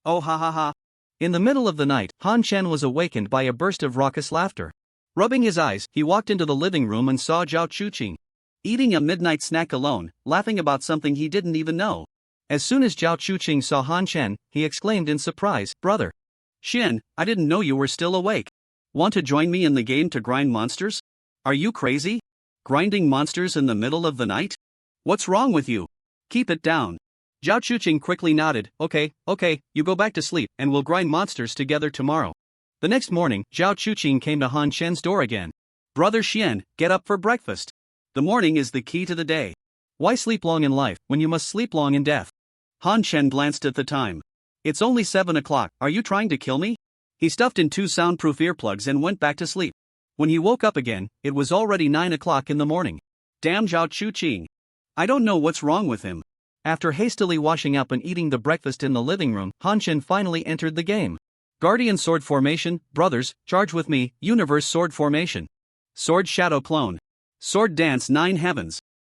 Oh ha ha ha. In the middle of the night, Han Chen was awakened by a burst of raucous laughter. Rubbing his eyes, he walked into the living room and saw Zhao Chuqing eating a midnight snack alone, laughing about something he didn't even know. As soon as Zhao Chuqing saw Han Chen, he exclaimed in surprise, "Brother Shen, I didn't know you were still awake. Want to join me in the game to grind monsters? Are you crazy? Grinding monsters in the middle of the night? What's wrong with you? Keep it down." Zhao Chuqing quickly nodded, okay, you go back to sleep, and we'll grind monsters together tomorrow. The next morning, Zhao Chuqing came to Han Chen's door again. "Brother Xian, get up for breakfast. The morning is the key to the day. Why sleep long in life, when you must sleep long in death?" Han Chen glanced at the time. "It's only 7 o'clock, are you trying to kill me?" He stuffed in 2 soundproof earplugs and went back to sleep. When he woke up again, it was already 9 o'clock in the morning. Damn Zhao Chuqing. I don't know what's wrong with him. After hastily washing up and eating the breakfast in the living room, Han Chen finally entered the game. Guardian Sword Formation, brothers, charge with me, Universe Sword Formation. Sword Shadow Clone. Sword Dance 9 Heavens.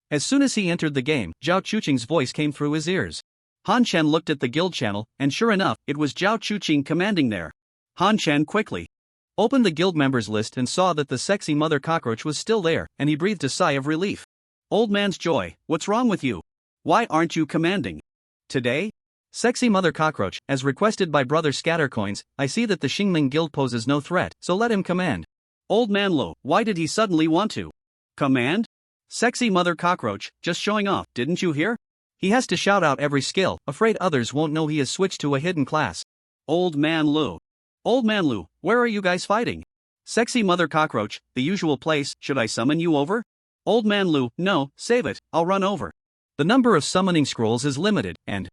As soon as he entered the game, Zhao Chuqing's voice came through his ears. Han Chen looked at the guild channel, and sure enough, it was Zhao Chuqing commanding there. Han Chen quickly opened the guild members list and saw that the sexy mother cockroach was still there, and he breathed a sigh of relief. Old man's joy, what's wrong with you? Why aren't you commanding today? Sexy mother cockroach, as requested by brother Scattercoins, I see that the Xingming guild poses no threat, so let him command. Old man Lo, why did he suddenly want to command? Sexy mother cockroach, just showing off, didn't you hear? He has to shout out every skill, afraid others won't know he has switched to a hidden class. Old man Lu. Old man Lu, where are you guys fighting? Sexy mother cockroach, the usual place, should I summon you over? Old man Lu, no, save it, I'll run over. The number of summoning scrolls is limited, and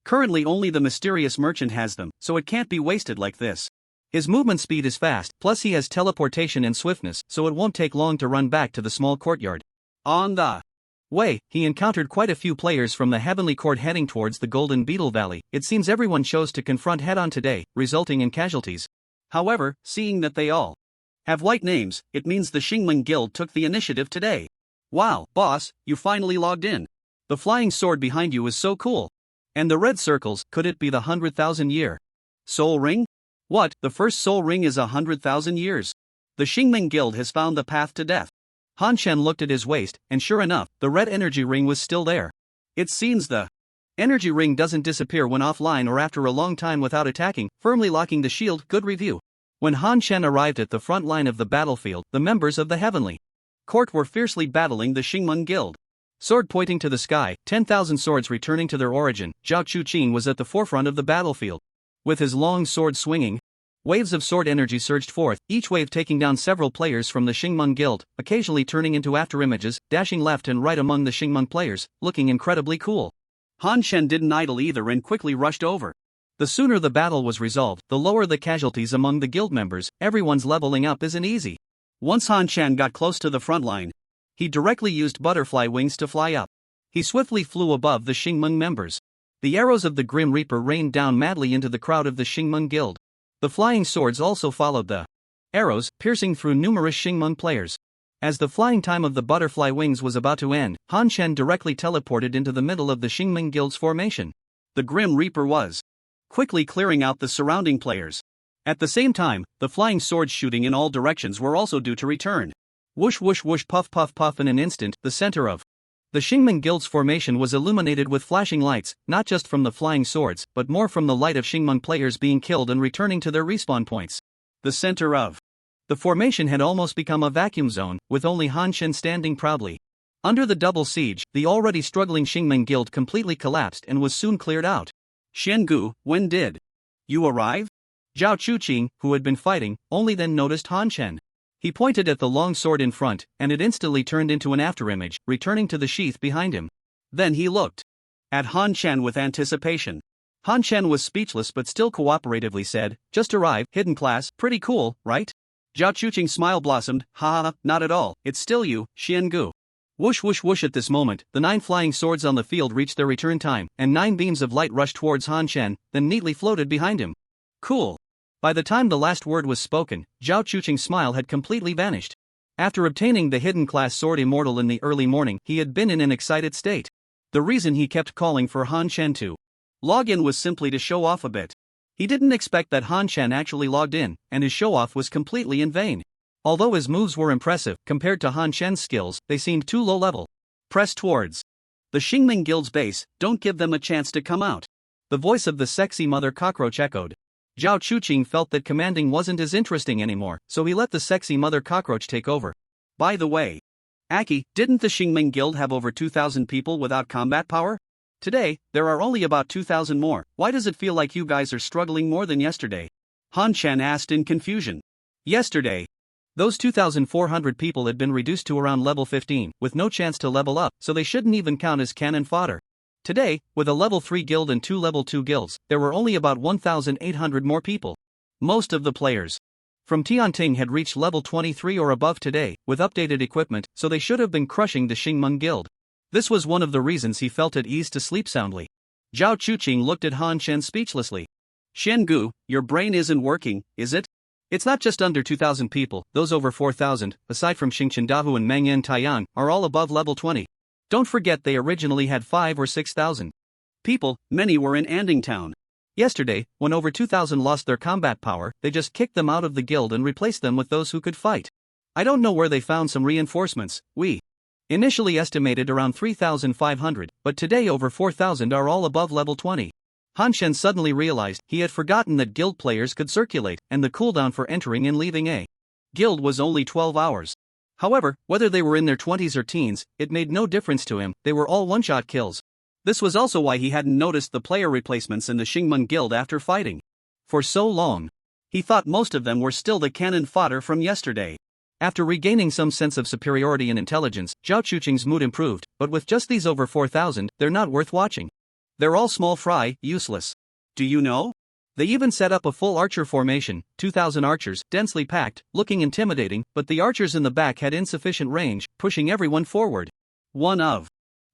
currently only the mysterious merchant has them, so it can't be wasted like this. His movement speed is fast, plus he has teleportation and swiftness, so it won't take long to run back to the small courtyard. On the way, he encountered quite a few players from the Heavenly Court heading towards the Golden Beetle Valley. It seems everyone chose to confront head-on today, resulting in casualties. However, seeing that they all have white names, it means the Xingming Guild took the initiative today. Wow, boss, you finally logged in. The flying sword behind you is so cool. And the red circles, could it be the 100,000 year soul ring? What, the first soul ring is 100,000 years? The Xingming Guild has found the path to death. Han Chen looked at his waist, and sure enough, the red energy ring was still there. It seems the energy ring doesn't disappear when offline or after a long time without attacking, firmly locking the shield. Good review. When Han Chen arrived at the front line of the battlefield, the members of the Heavenly Court were fiercely battling the Xingming Guild. Sword pointing to the sky, 10,000 swords returning to their origin, Zhao Chuqing was at the forefront of the battlefield. With his long sword swinging, waves of sword energy surged forth, each wave taking down several players from the Xingming Guild, occasionally turning into afterimages, dashing left and right among the Xingming players, looking incredibly cool. Han Chen didn't idle either and quickly rushed over. The sooner the battle was resolved, the lower the casualties among the guild members. Everyone's leveling up isn't easy. Once Han Chan got close to the front line, he directly used butterfly wings to fly up. He swiftly flew above the Xingmeng members. The arrows of the Grim Reaper rained down madly into the crowd of the Xingmeng guild. The flying swords also followed the arrows, piercing through numerous Xingmeng players. As the flying time of the butterfly wings was about to end, Han Chen directly teleported into the middle of the Xingmeng guild's formation. The Grim Reaper was quickly clearing out the surrounding players. At the same time, the flying swords shooting in all directions were also due to return. Whoosh whoosh whoosh puff puff puff. In an instant, the center of the Xingmeng guild's formation was illuminated with flashing lights, not just from the flying swords, but more from the light of Xingmeng players being killed and returning to their respawn points. The center of the formation had almost become a vacuum zone, with only Han Chen standing proudly. Under the double siege, the already struggling Xingmeng guild completely collapsed and was soon cleared out. Xiangu, when did you arrive? Zhao Chuqing, who had been fighting, only then noticed Han Chen. He pointed at the long sword in front, and it instantly turned into an afterimage, returning to the sheath behind him. Then he looked at Han Chen with anticipation. Han Chen was speechless but still cooperatively said, "Just arrived, hidden class, pretty cool, right?" Zhao Chuqing's smile blossomed, "Ha, not at all, it's still you, Xiangu." Whoosh whoosh whoosh. At this moment, the 9 flying swords on the field reached their return time, and 9 beams of light rushed towards Han Chen, then neatly floated behind him. Cool. By the time the last word was spoken, Zhao Chuqing's smile had completely vanished. After obtaining the hidden class sword Immortal in the early morning, he had been in an excited state. The reason he kept calling for Han Chen to log in was simply to show off a bit. He didn't expect that Han Chen actually logged in, and his show-off was completely in vain. Although his moves were impressive, compared to Han Chen's skills, they seemed too low-level. Press towards the Xingmeng guild's base, don't give them a chance to come out. The voice of the sexy mother cockroach echoed. Zhao Chuqing felt that commanding wasn't as interesting anymore, so he let the sexy mother cockroach take over. By the way, Aki, didn't the Xingmeng guild have over 2,000 people without combat power? Today, there are only about 2,000 more. Why does it feel like you guys are struggling more than yesterday? Han Chen asked in confusion. Yesterday, those 2,400 people had been reduced to around level 15, with no chance to level up, so they shouldn't even count as cannon fodder. Today, with a level 3 guild and 2 level 2 guilds, there were only about 1,800 more people. Most of the players from Tianting had reached level 23 or above today, with updated equipment, so they should have been crushing the Xingmeng guild. This was one of the reasons he felt at ease to sleep soundly. Zhao Chuqing looked at Han Chen speechlessly. Xiangu, your brain isn't working, is it? It's not just under 2,000 people, those over 4,000, aside from Xingchen Dahu and Mengyan Taiyang, are all above level 20. Don't forget they originally had 5 or 6,000 people, many were in Anding Town. Yesterday, when over 2,000 lost their combat power, they just kicked them out of the guild and replaced them with those who could fight. I don't know where they found some reinforcements. We initially estimated around 3,500, but today over 4,000 are all above level 20. Han Chen suddenly realized he had forgotten that guild players could circulate, and the cooldown for entering and leaving a guild was only 12 hours. However, whether they were in their 20s or teens, it made no difference to him, they were all one-shot kills. This was also why he hadn't noticed the player replacements in the Xingmeng guild after fighting for so long. He thought most of them were still the cannon fodder from yesterday. After regaining some sense of superiority and intelligence, Zhao Chuqing's mood improved, but with just these over 4,000, they're not worth watching. They're all small fry, useless. Do you know? They even set up a full archer formation, 2,000 archers, densely packed, looking intimidating, but the archers in the back had insufficient range, pushing everyone forward. One of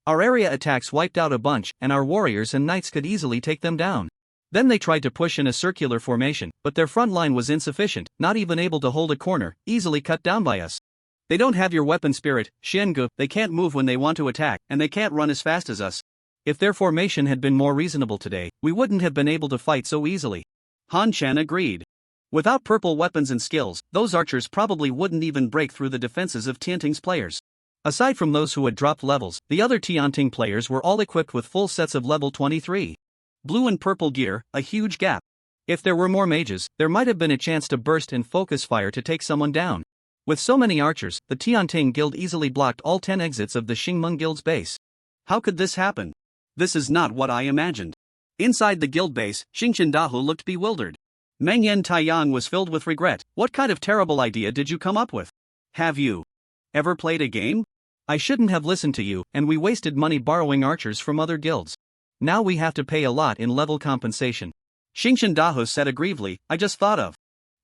our area attacks wiped out a bunch, and our warriors and knights could easily take them down. Then they tried to push in a circular formation, but their front line was insufficient, not even able to hold a corner, easily cut down by us. They don't have your weapon spirit, Xiangu, they can't move when they want to attack, and they can't run as fast as us. If their formation had been more reasonable today, we wouldn't have been able to fight so easily. Han Chen agreed. Without purple weapons and skills, those archers probably wouldn't even break through the defenses of Tianting's players. Aside from those who had dropped levels, the other Tianting players were all equipped with full sets of level 23. Blue and purple gear, a huge gap. If there were more mages, there might have been a chance to burst and focus fire to take someone down. With so many archers, the Tianting guild easily blocked all 10 exits of the Xingmeng guild's base. How could this happen? This is not what I imagined. Inside the guild base, Xingchen Dahu looked bewildered. Mengyan Taiyang was filled with regret. What kind of terrible idea did you come up with? Have you ever played a game? I shouldn't have listened to you, and we wasted money borrowing archers from other guilds. Now we have to pay a lot in level compensation. Xingshan Dahu said aggrievely, I just thought of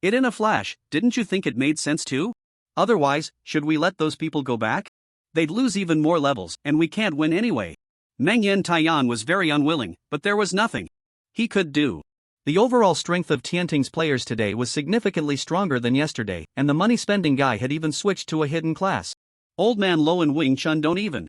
it in a flash, didn't you think it made sense too? Otherwise, should we let those people go back? They'd lose even more levels, and we can't win anyway. Meng Yen Taiyan was very unwilling, but there was nothing he could do. The overall strength of Tianting's players today was significantly stronger than yesterday, and the money-spending guy had even switched to a hidden class. Old Man Lo and Wing Chun don't even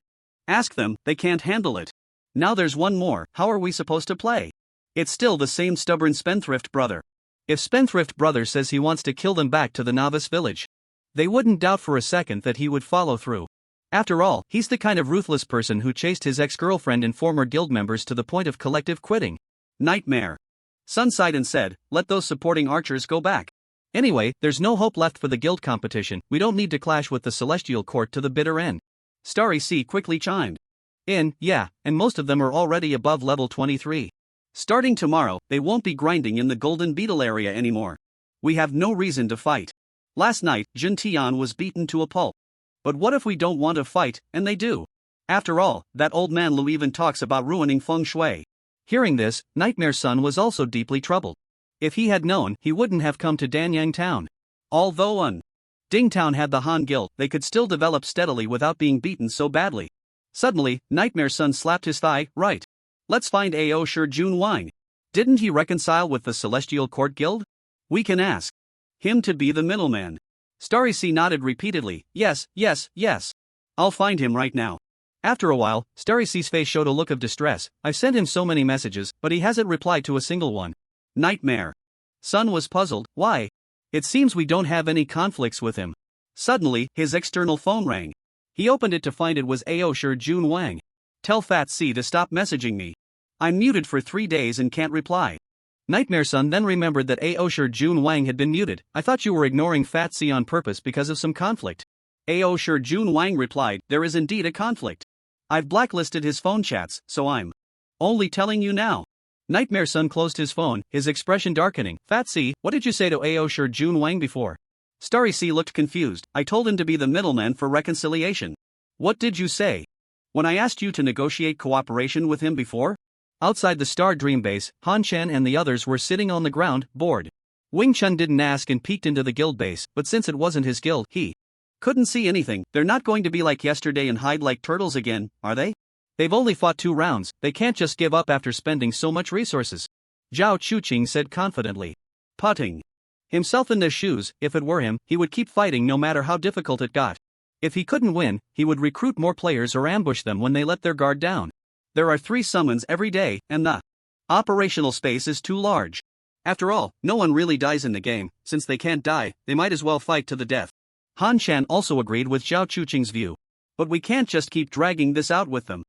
ask them, they can't handle it. Now there's one more, how are we supposed to play? It's still the same stubborn spendthrift brother. If spendthrift brother says he wants to kill them back to the novice village, they wouldn't doubt for a second that he would follow through. After all, he's the kind of ruthless person who chased his ex-girlfriend and former guild members to the point of collective quitting. Nightmare. Sun sighed and said, let those supporting archers go back. Anyway, there's no hope left for the guild competition, we don't need to clash with the Celestial Court to the bitter end. Starry Sea quickly chimed in, yeah, and most of them are already above level 23. Starting tomorrow, they won't be grinding in the Golden Beetle area anymore. We have no reason to fight. Last night, Jun Tian was beaten to a pulp. But what if we don't want to fight, and they do? After all, that old man Lu even talks about ruining feng shui. Hearing this, Nightmare Sun was also deeply troubled. If he had known, he wouldn't have come to Danyang Town. Although Ding Town had the Han Guild, they could still develop steadily without being beaten so badly. Suddenly, Nightmare Sun slapped his thigh, right. Let's find Ao Shi Jun Wang. Didn't he reconcile with the Celestial Court Guild? We can ask him to be the middleman. Starry Sea nodded repeatedly, yes, yes, yes. I'll find him right now. After a while, Starry Sea's face showed a look of distress. I've sent him so many messages, but he hasn't replied to a single one. Nightmare. Sun was puzzled, why? It seems we don't have any conflicts with him. Suddenly, his external phone rang. He opened it to find it was Ao Shi Jun Wang. Tell Fat C to stop messaging me. I'm muted for 3 days and can't reply. Nightmare Sun then remembered that Ao Shi Jun Wang had been muted. I thought you were ignoring Fat C on purpose because of some conflict. Ao Shi Jun Wang replied, there is indeed a conflict. I've blacklisted his phone chats, so I'm only telling you now. Nightmare Sun closed his phone, his expression darkening. Fat C, what did you say to Ao Shi Jun Wang before? Starry Sea looked confused. I told him to be the middleman for reconciliation. What did you say? When I asked you to negotiate cooperation with him before? Outside the Star Dream base, Han Chen and the others were sitting on the ground, bored. Wing Chun didn't ask and peeked into the guild base, but since it wasn't his guild, he couldn't see anything. They're not going to be like yesterday and hide like turtles again, are they? They've only fought 2 rounds, they can't just give up after spending so much resources. Zhao Chuqing said confidently. Putting himself in their shoes, if it were him, he would keep fighting no matter how difficult it got. If he couldn't win, he would recruit more players or ambush them when they let their guard down. There are 3 summons every day, and the operational space is too large. After all, no one really dies in the game, since they can't die, they might as well fight to the death. Han Chen also agreed with Zhao Chuqing's view. But we can't just keep dragging this out with them.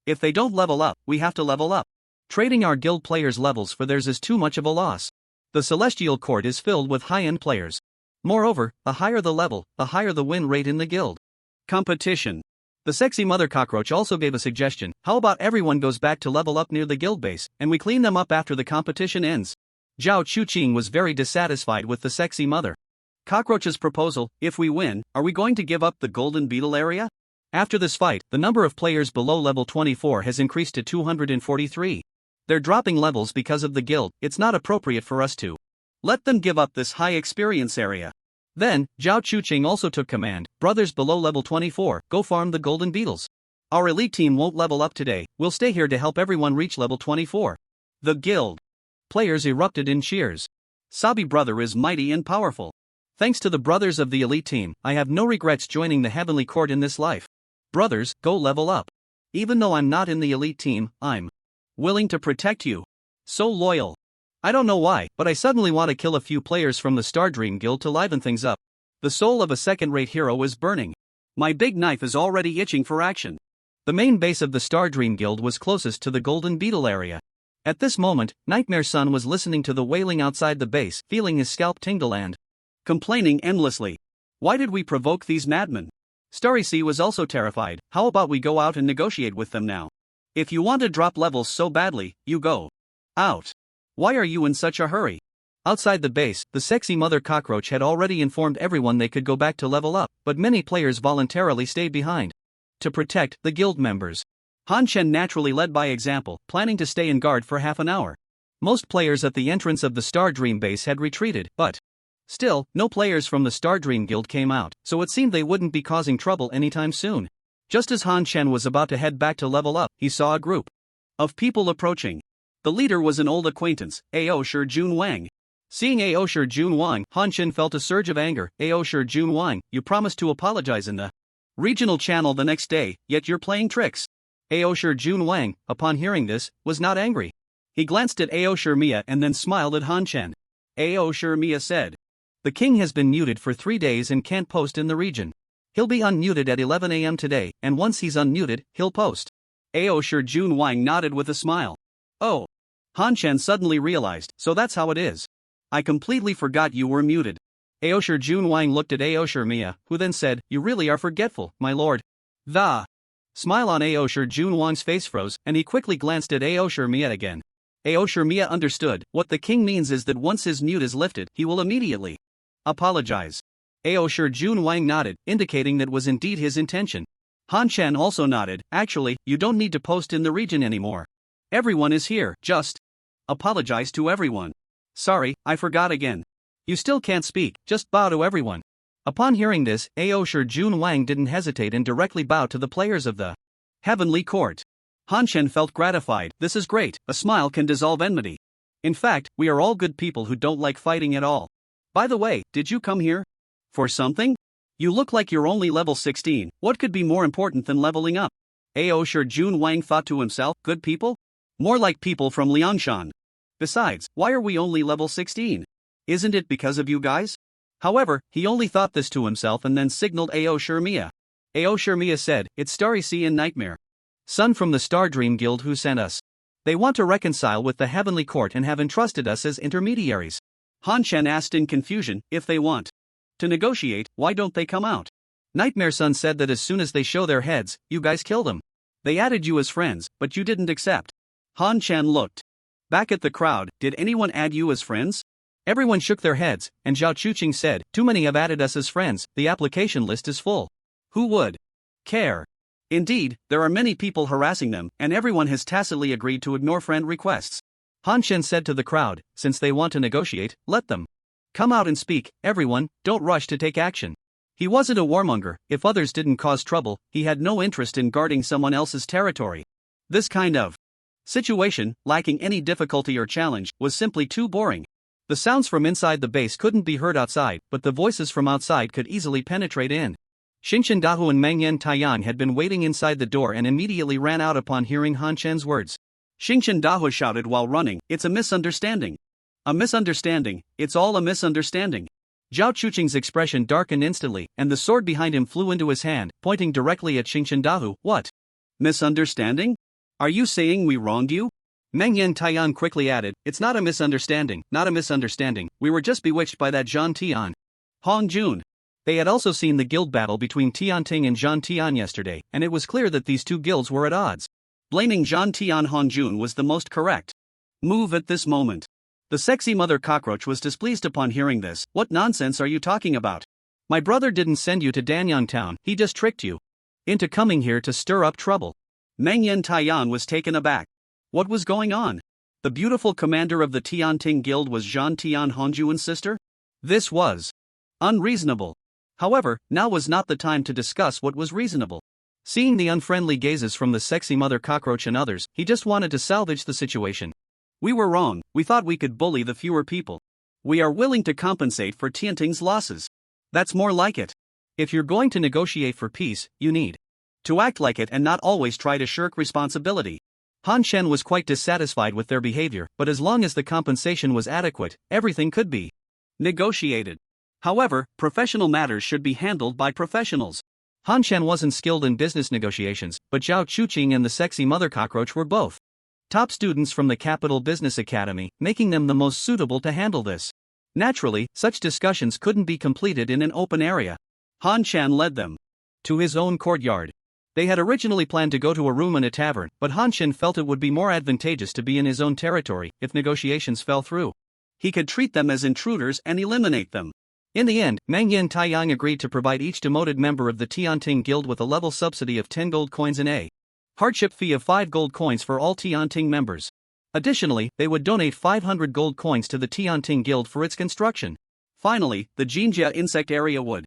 If they don't level up, we have to level up. Trading our guild players' levels for theirs is too much of a loss. The Celestial Court is filled with high-end players. Moreover, the higher the level, the higher the win rate in the guild. Competition. The sexy mother cockroach also gave a suggestion. How about everyone goes back to level up near the guild base, and we clean them up after the competition ends? Zhao Chuqing was very dissatisfied with the sexy mother cockroach's proposal. If we win, are we going to give up the Golden Beetle area? After this fight, the number of players below level 24 has increased to 243. They're dropping levels because of the guild. It's not appropriate for us to let them give up this high experience area. Then, Zhao Chuqing also took command. Brothers below level 24, go farm the golden beetles. Our elite team won't level up today, we'll stay here to help everyone reach level 24. The guild players erupted in cheers. Sabi brother is mighty and powerful. Thanks to the brothers of the elite team, I have no regrets joining the heavenly court in this life. Brothers, go level up. Even though I'm not in the elite team, I'm willing to protect you. So loyal. I don't know why, but I suddenly want to kill a few players from the Stardream Guild to liven things up. The soul of a second-rate hero is burning. My big knife is already itching for action. The main base of the Stardream Guild was closest to the Golden Beetle area. At this moment, Nightmare Sun was listening to the wailing outside the base, feeling his scalp tingle and complaining endlessly. Why did we provoke these madmen? Starry Sea was also terrified. How about we go out and negotiate with them now? If you want to drop levels so badly, you go out. Why are you in such a hurry? Outside the base, the sexy mother cockroach had already informed everyone they could go back to level up, but many players voluntarily stayed behind to protect the guild members. Han Chen naturally led by example, planning to stay in guard for half an hour. Most players at the entrance of the Star Dream base had retreated, but still, no players from the Star Dream Guild came out, so it seemed they wouldn't be causing trouble anytime soon. Just as Han Chen was about to head back to level up, he saw a group of people approaching. The leader was an old acquaintance, Aosher Jun Wang. Seeing Aosher Jun Wang, Han Chen felt a surge of anger. Aosher Jun Wang, you promised to apologize in the regional channel the next day, yet you're playing tricks. Aosher Jun Wang, upon hearing this, was not angry. He glanced at Aosher Mia and then smiled at Han Chen. Aosher Mia said, "The king has been muted for 3 days and can't post in the region. He'll be unmuted at 11 a.m. today, and once he's unmuted, he'll post." Aosher Jun Wang nodded with a smile. Oh. Han Chen suddenly realized, so that's how it is. I completely forgot you were muted. Aosher Jun Wang looked at Aosher Mia, who then said, "You really are forgetful, my lord." The smile on Aosher Jun Wang's face froze, and he quickly glanced at Aosher Mia again. Aosher Mia understood, what the king means is that once his mute is lifted, he will immediately apologize. Aosher Jun Wang nodded, indicating that was indeed his intention. Han Chen also nodded, actually, you don't need to post in the region anymore. Everyone is here, just apologize to everyone. Sorry, I forgot again. You still can't speak, just bow to everyone. Upon hearing this, Aosher Jun Wang didn't hesitate and directly bowed to the players of the Heavenly Court. Han Chen felt gratified. This is great, a smile can dissolve enmity. In fact, we are all good people who don't like fighting at all. By the way, did you come here for something? You look like you're only level 16, what could be more important than leveling up? Aosher Jun Wang thought to himself, good people? More like people from Liangshan. Besides, why are we only level 16? Isn't it because of you guys? However, he only thought this to himself and then signaled Aosher Mia. Aosher Mia said, it's Starry Sea and Nightmare Sun from the Star Dream Guild who sent us. They want to reconcile with the Heavenly Court and have entrusted us as intermediaries. Han Chen asked in confusion, if they want to negotiate, why don't they come out? Nightmare Sun said that as soon as they show their heads, you guys kill them. They added you as friends, but you didn't accept. Han Chen looked back at the crowd, did anyone add you as friends? Everyone shook their heads, and Zhao Chuqing said, too many have added us as friends, the application list is full. Who would care? Indeed, there are many people harassing them, and everyone has tacitly agreed to ignore friend requests. Han Chen said to the crowd, since they want to negotiate, let them come out and speak, everyone, don't rush to take action. He wasn't a warmonger, if others didn't cause trouble, he had no interest in guarding someone else's territory. This kind of situation, lacking any difficulty or challenge, was simply too boring. The sounds from inside the base couldn't be heard outside, but the voices from outside could easily penetrate in. Xingqian Dahu and Mengyan Taiyang had been waiting inside the door and immediately ran out upon hearing Han Chen's words. Xingqian Dahu shouted while running, it's a misunderstanding. A misunderstanding, it's all a misunderstanding. Zhao Chuqing's expression darkened instantly, and the sword behind him flew into his hand, pointing directly at Xingqian Dahu. What? Misunderstanding? Are you saying we wronged you? Mengyan Taiyang quickly added, it's not a misunderstanding, not a misunderstanding, we were just bewitched by that Zhan Tian Hong Jun. They had also seen the guild battle between Tianting and Zhan Tian yesterday, and it was clear that these two guilds were at odds. Blaming Zhan Tian Hong Jun was the most correct move at this moment. The sexy mother cockroach was displeased upon hearing this. What nonsense are you talking about? My brother didn't send you to Danyang Town, he just tricked you into coming here to stir up trouble. Mengyan Taiyang was taken aback. What was going on? The beautiful commander of the Tianting Guild was Zhan Tian Hongjuan's sister? This was unreasonable. However, now was not the time to discuss what was reasonable. Seeing the unfriendly gazes from the sexy mother cockroach and others, he just wanted to salvage the situation. We were wrong, we thought we could bully the fewer people. We are willing to compensate for Tianting's losses. That's more like it. If you're going to negotiate for peace, you need to act like it and not always try to shirk responsibility. Han Chen was quite dissatisfied with their behavior, but as long as the compensation was adequate, everything could be negotiated. However, professional matters should be handled by professionals. Han Chen wasn't skilled in business negotiations, but Zhao Chuqing and the sexy mother cockroach were both top students from the Capital Business Academy, making them the most suitable to handle this. Naturally, such discussions couldn't be completed in an open area. Han Chen led them to his own courtyard. They had originally planned to go to a room in a tavern, but Han Chen felt it would be more advantageous to be in his own territory if negotiations fell through. He could treat them as intruders and eliminate them. In the end, Mengyan Taiyang agreed to provide each demoted member of the Tianting Guild with a level subsidy of 10 gold coins and a hardship fee of 5 gold coins for all Tianting members. Additionally, they would donate 500 gold coins to the Tianting Guild for its construction. Finally, the Jinjia insect area would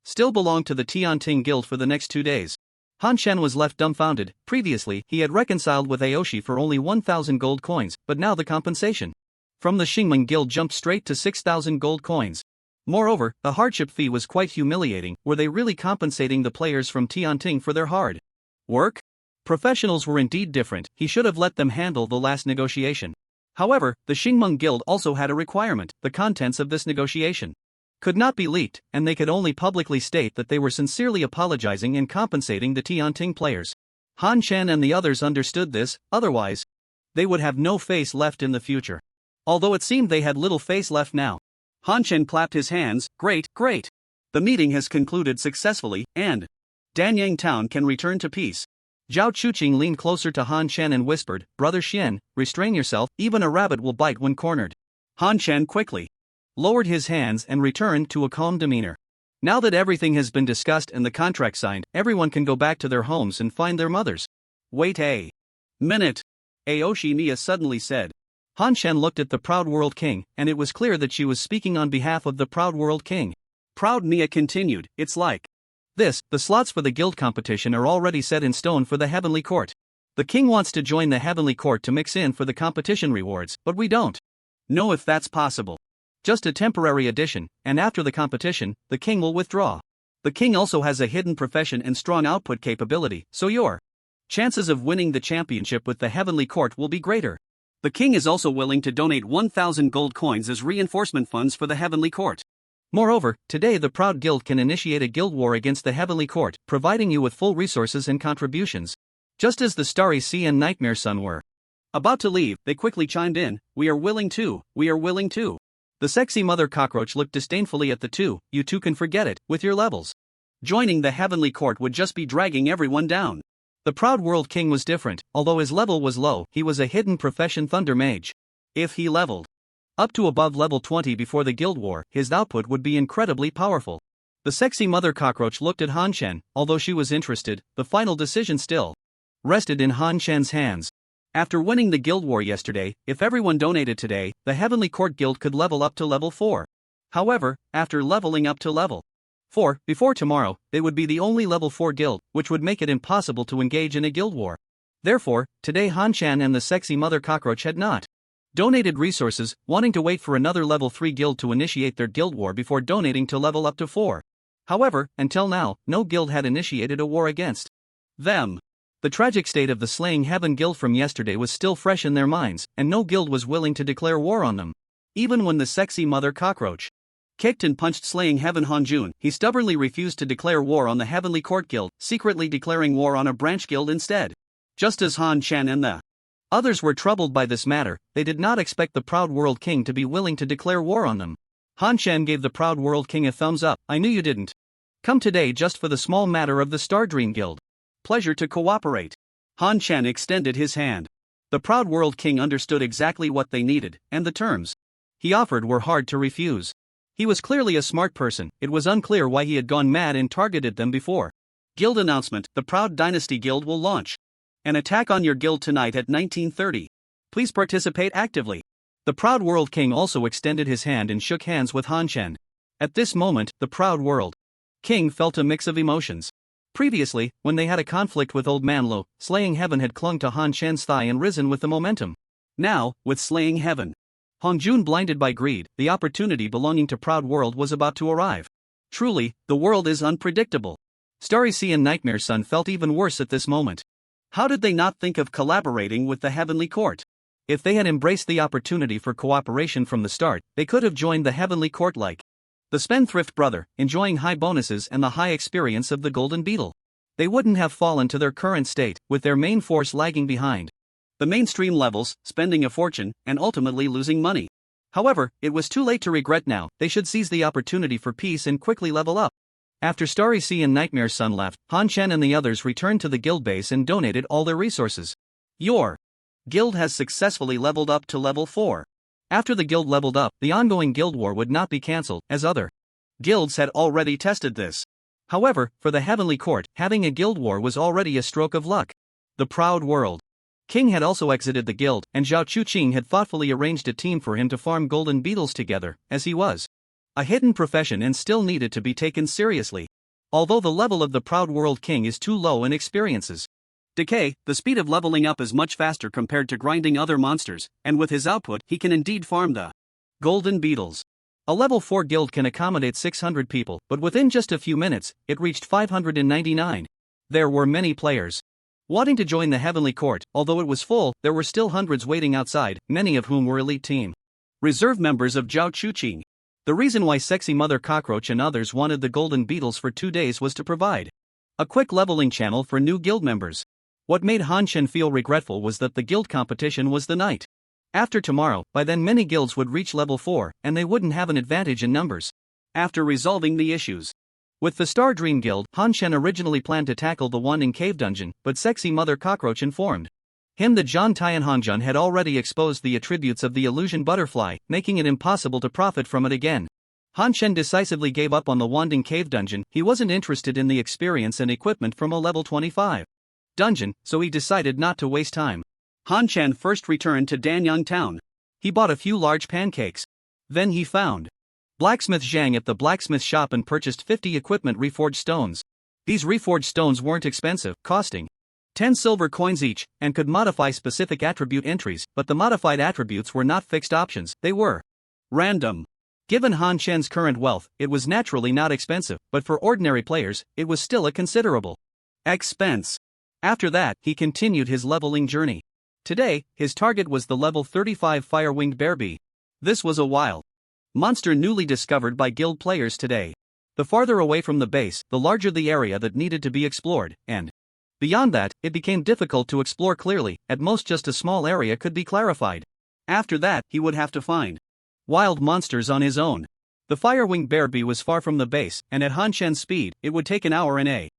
still belong to the Tianting Guild for the next 2 days. Han Shen was left dumbfounded. Previously, he had reconciled with Aoshi for only 1,000 gold coins, but now the compensation from the Xingmeng Guild jumped straight to 6,000 gold coins. Moreover, the hardship fee was quite humiliating. Were they really compensating the players from Tianting for their hard work? Professionals were indeed different. He should have let them handle the last negotiation. However, the Xingmeng Guild also had a requirement: the contents of this negotiation could not be leaked, and they could only publicly state that they were sincerely apologizing and compensating the Tianting players. Han Shen and the others understood this, otherwise, they would have no face left in the future. Although it seemed they had little face left now. Han Shen clapped his hands. Great, great. The meeting has concluded successfully, and Danyang Town can return to peace. Zhao Chuqing leaned closer to Han Shen and whispered, Brother Xian, restrain yourself, even a rabbit will bite when cornered. Han Shen quickly lowered his hands and returned to a calm demeanor. Now that everything has been discussed and the contract signed, everyone can go back to their homes and find their mothers. Wait a minute, Aoshi Nia suddenly said. Han Shen looked at the Proud World King, and it was clear that she was speaking on behalf of the Proud World King. Proud Nia continued, it's like this: the slots for the guild competition are already set in stone for the Heavenly Court. The king wants to join the Heavenly Court to mix in for the competition rewards, but we don't know if that's possible. Just a temporary addition, and after the competition, the king will withdraw. The king also has a hidden profession and strong output capability, so your chances of winning the championship with the Heavenly Court will be greater. The king is also willing to donate 1,000 gold coins as reinforcement funds for the Heavenly Court. Moreover, today the Proud Guild can initiate a guild war against the Heavenly Court, providing you with full resources and contributions. Just as the Starry Sea and Nightmare Sun were about to leave, they quickly chimed in, we are willing to. The sexy mother cockroach looked disdainfully at the two. You two can forget it, with your levels. Joining the Heavenly Court would just be dragging everyone down. The Proud World King was different. Although his level was low, he was a hidden profession Thunder Mage. If he leveled up to above level 20 before the guild war, his output would be incredibly powerful. The sexy mother cockroach looked at Han Shen. Although she was interested, the final decision still rested in Han Shen's hands. After winning the guild war yesterday, if everyone donated today, the Heavenly Court Guild could level up to level 4. However, after leveling up to level 4, before tomorrow, they would be the only level 4 guild, which would make it impossible to engage in a guild war. Therefore, today Han Shen and the sexy mother cockroach had not donated resources, wanting to wait for another level 3 guild to initiate their guild war before donating to level up to 4. However, until now, no guild had initiated a war against them. The tragic state of the Slaying Heaven Guild from yesterday was still fresh in their minds, and no guild was willing to declare war on them. Even when the sexy mother cockroach kicked and punched Slaying Heaven Hanjun, he stubbornly refused to declare war on the Heavenly Court Guild, secretly declaring war on a branch guild instead. Just as Han Shen and the others were troubled by this matter, they did not expect the Proud World King to be willing to declare war on them. Han Shen gave the Proud World King a thumbs up. I knew you didn't come today just for the small matter of the Star Dream Guild. Pleasure to cooperate. Han Shen extended his hand. The Proud World King understood exactly what they needed, and the terms he offered were hard to refuse. He was clearly a smart person. It was unclear why he had gone mad and targeted them before. Guild announcement: the Proud Dynasty Guild will launch an attack on your guild tonight at 19:30. Please participate actively. The Proud World King also extended his hand and shook hands with Han Shen. At this moment, the Proud World King felt a mix of emotions. Previously, when they had a conflict with Old Man Lo, Slaying Heaven had clung to Han Shen's thigh and risen with the momentum. Now, with Slaying Heaven Hanjun blinded by greed, the opportunity belonging to Proud World was about to arrive. Truly, the world is unpredictable. Starry Sea and Nightmare Sun felt even worse at this moment. How did they not think of collaborating with the Heavenly Court? If they had embraced the opportunity for cooperation from the start, they could have joined the Heavenly Court like the spendthrift brother, enjoying high bonuses and the high experience of the Golden Beetle. They wouldn't have fallen to their current state, with their main force lagging behind the mainstream levels, spending a fortune, and ultimately losing money. However, it was too late to regret now. They should seize the opportunity for peace and quickly level up. After Starry Sea and Nightmare Sun left, Han Shen and the others returned to the guild base and donated all their resources. Your guild has successfully leveled up to level 4. After the guild leveled up, the ongoing guild war would not be cancelled, as other guilds had already tested this. However, for the Heavenly Court, having a guild war was already a stroke of luck. The Proud World King had also exited the guild, and Zhao Chuqing had thoughtfully arranged a team for him to farm golden beetles together, as he was a hidden profession and still needed to be taken seriously. Although the level of the proud world king is too low in experiences. Decay, the speed of leveling up is much faster compared to grinding other monsters, and with his output he can indeed farm the golden beetles. A level 4 guild can accommodate 600 people, but within just a few minutes, it reached 599. There were many players wanting to join the Heavenly Court. Although it was full, there were still hundreds waiting outside, many of whom were elite team reserve members of Zhao Chuqing. The reason why Sexy Mother Cockroach and others wanted the golden beetles for 2 days was to provide a quick leveling channel for new guild members. What made Han Shen feel regretful was that the guild competition was the night after tomorrow. By then many guilds would reach level 4, and they wouldn't have an advantage in numbers. After resolving the issues with the Star Dream Guild, Han Shen originally planned to tackle the Wanding Cave dungeon, but Sexy Mother Cockroach informed him that Zhan Tianhanjun had already exposed the attributes of the illusion butterfly, making it impossible to profit from it again. Han Shen decisively gave up on the Wanding Cave dungeon. He wasn't interested in the experience and equipment from a level 25 dungeon, so he decided not to waste time. Han Shen first returned to Danyang town. He bought a few large pancakes. Then he found Blacksmith Zhang at the blacksmith shop and purchased 50 equipment reforged stones. These reforged stones weren't expensive, costing 10 silver coins each, and could modify specific attribute entries, but the modified attributes were not fixed options, they were random. Given Han Shen's current wealth, it was naturally not expensive, but for ordinary players, it was still a considerable expense. After that, he continued his leveling journey. Today, his target was the level 35 Fire-Winged Bear Bee. This was a wild monster newly discovered by guild players today. The farther away from the base, the larger the area that needed to be explored, and beyond that, it became difficult to explore clearly. At most just a small area could be clarified. After that, he would have to find wild monsters on his own. The Fire-Winged Bear Bee was far from the base, and at Han Shen's speed, it would take an hour and a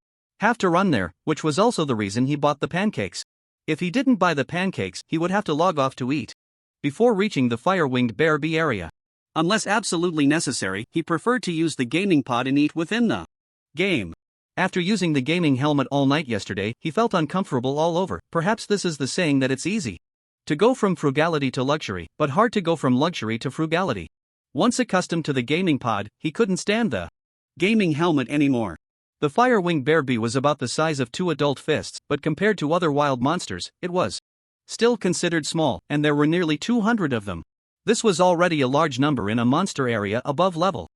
half to run there, which was also the reason he bought the pancakes. If he didn't buy the pancakes, he would have to log off to eat before reaching the Fire-Winged Bear Bee area. Unless absolutely necessary, he preferred to use the gaming pod and eat within the game. After using the gaming helmet all night yesterday, he felt uncomfortable all over. Perhaps this is the saying that it's easy to go from frugality to luxury, but hard to go from luxury to frugality. Once accustomed to the gaming pod, he couldn't stand the gaming helmet anymore. The Fire-Winged Bear Bee was about the size of 2 adult fists, but compared to other wild monsters, it was still considered small, and there were nearly 200 of them. This was already a large number in a monster area above level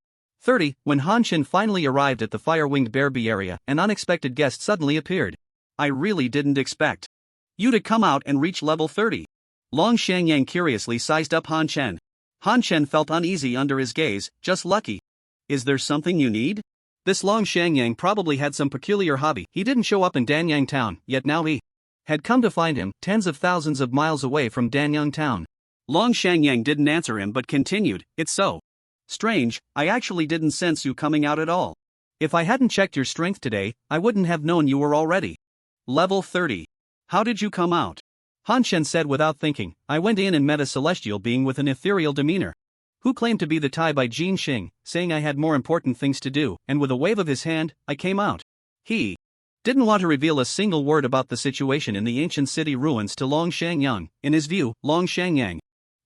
30. When Han Shen finally arrived at the Fire-Winged Bear Bee area, an unexpected guest suddenly appeared. I really didn't expect you to come out and reach level 30. Long Shangyang curiously sized up Han Shen. Han Shen felt uneasy under his gaze. Just lucky. Is there something you need? This Long Shangyang probably had some peculiar hobby. He didn't show up in Danyang town, yet now he had come to find him, tens of thousands of miles away from Danyang town. Long Shangyang didn't answer him but continued, "It's so strange, I actually didn't sense you coming out at all. If I hadn't checked your strength today, I wouldn't have known you were already level 30. How did you come out?" Han Shen said without thinking, "I went in and met a celestial being with an ethereal demeanor, who claimed to be the Tai by Jin Xing, saying I had more important things to do, and with a wave of his hand, I came out." He didn't want to reveal a single word about the situation in the ancient city ruins to Long Shangyang. In his view, Long Shangyang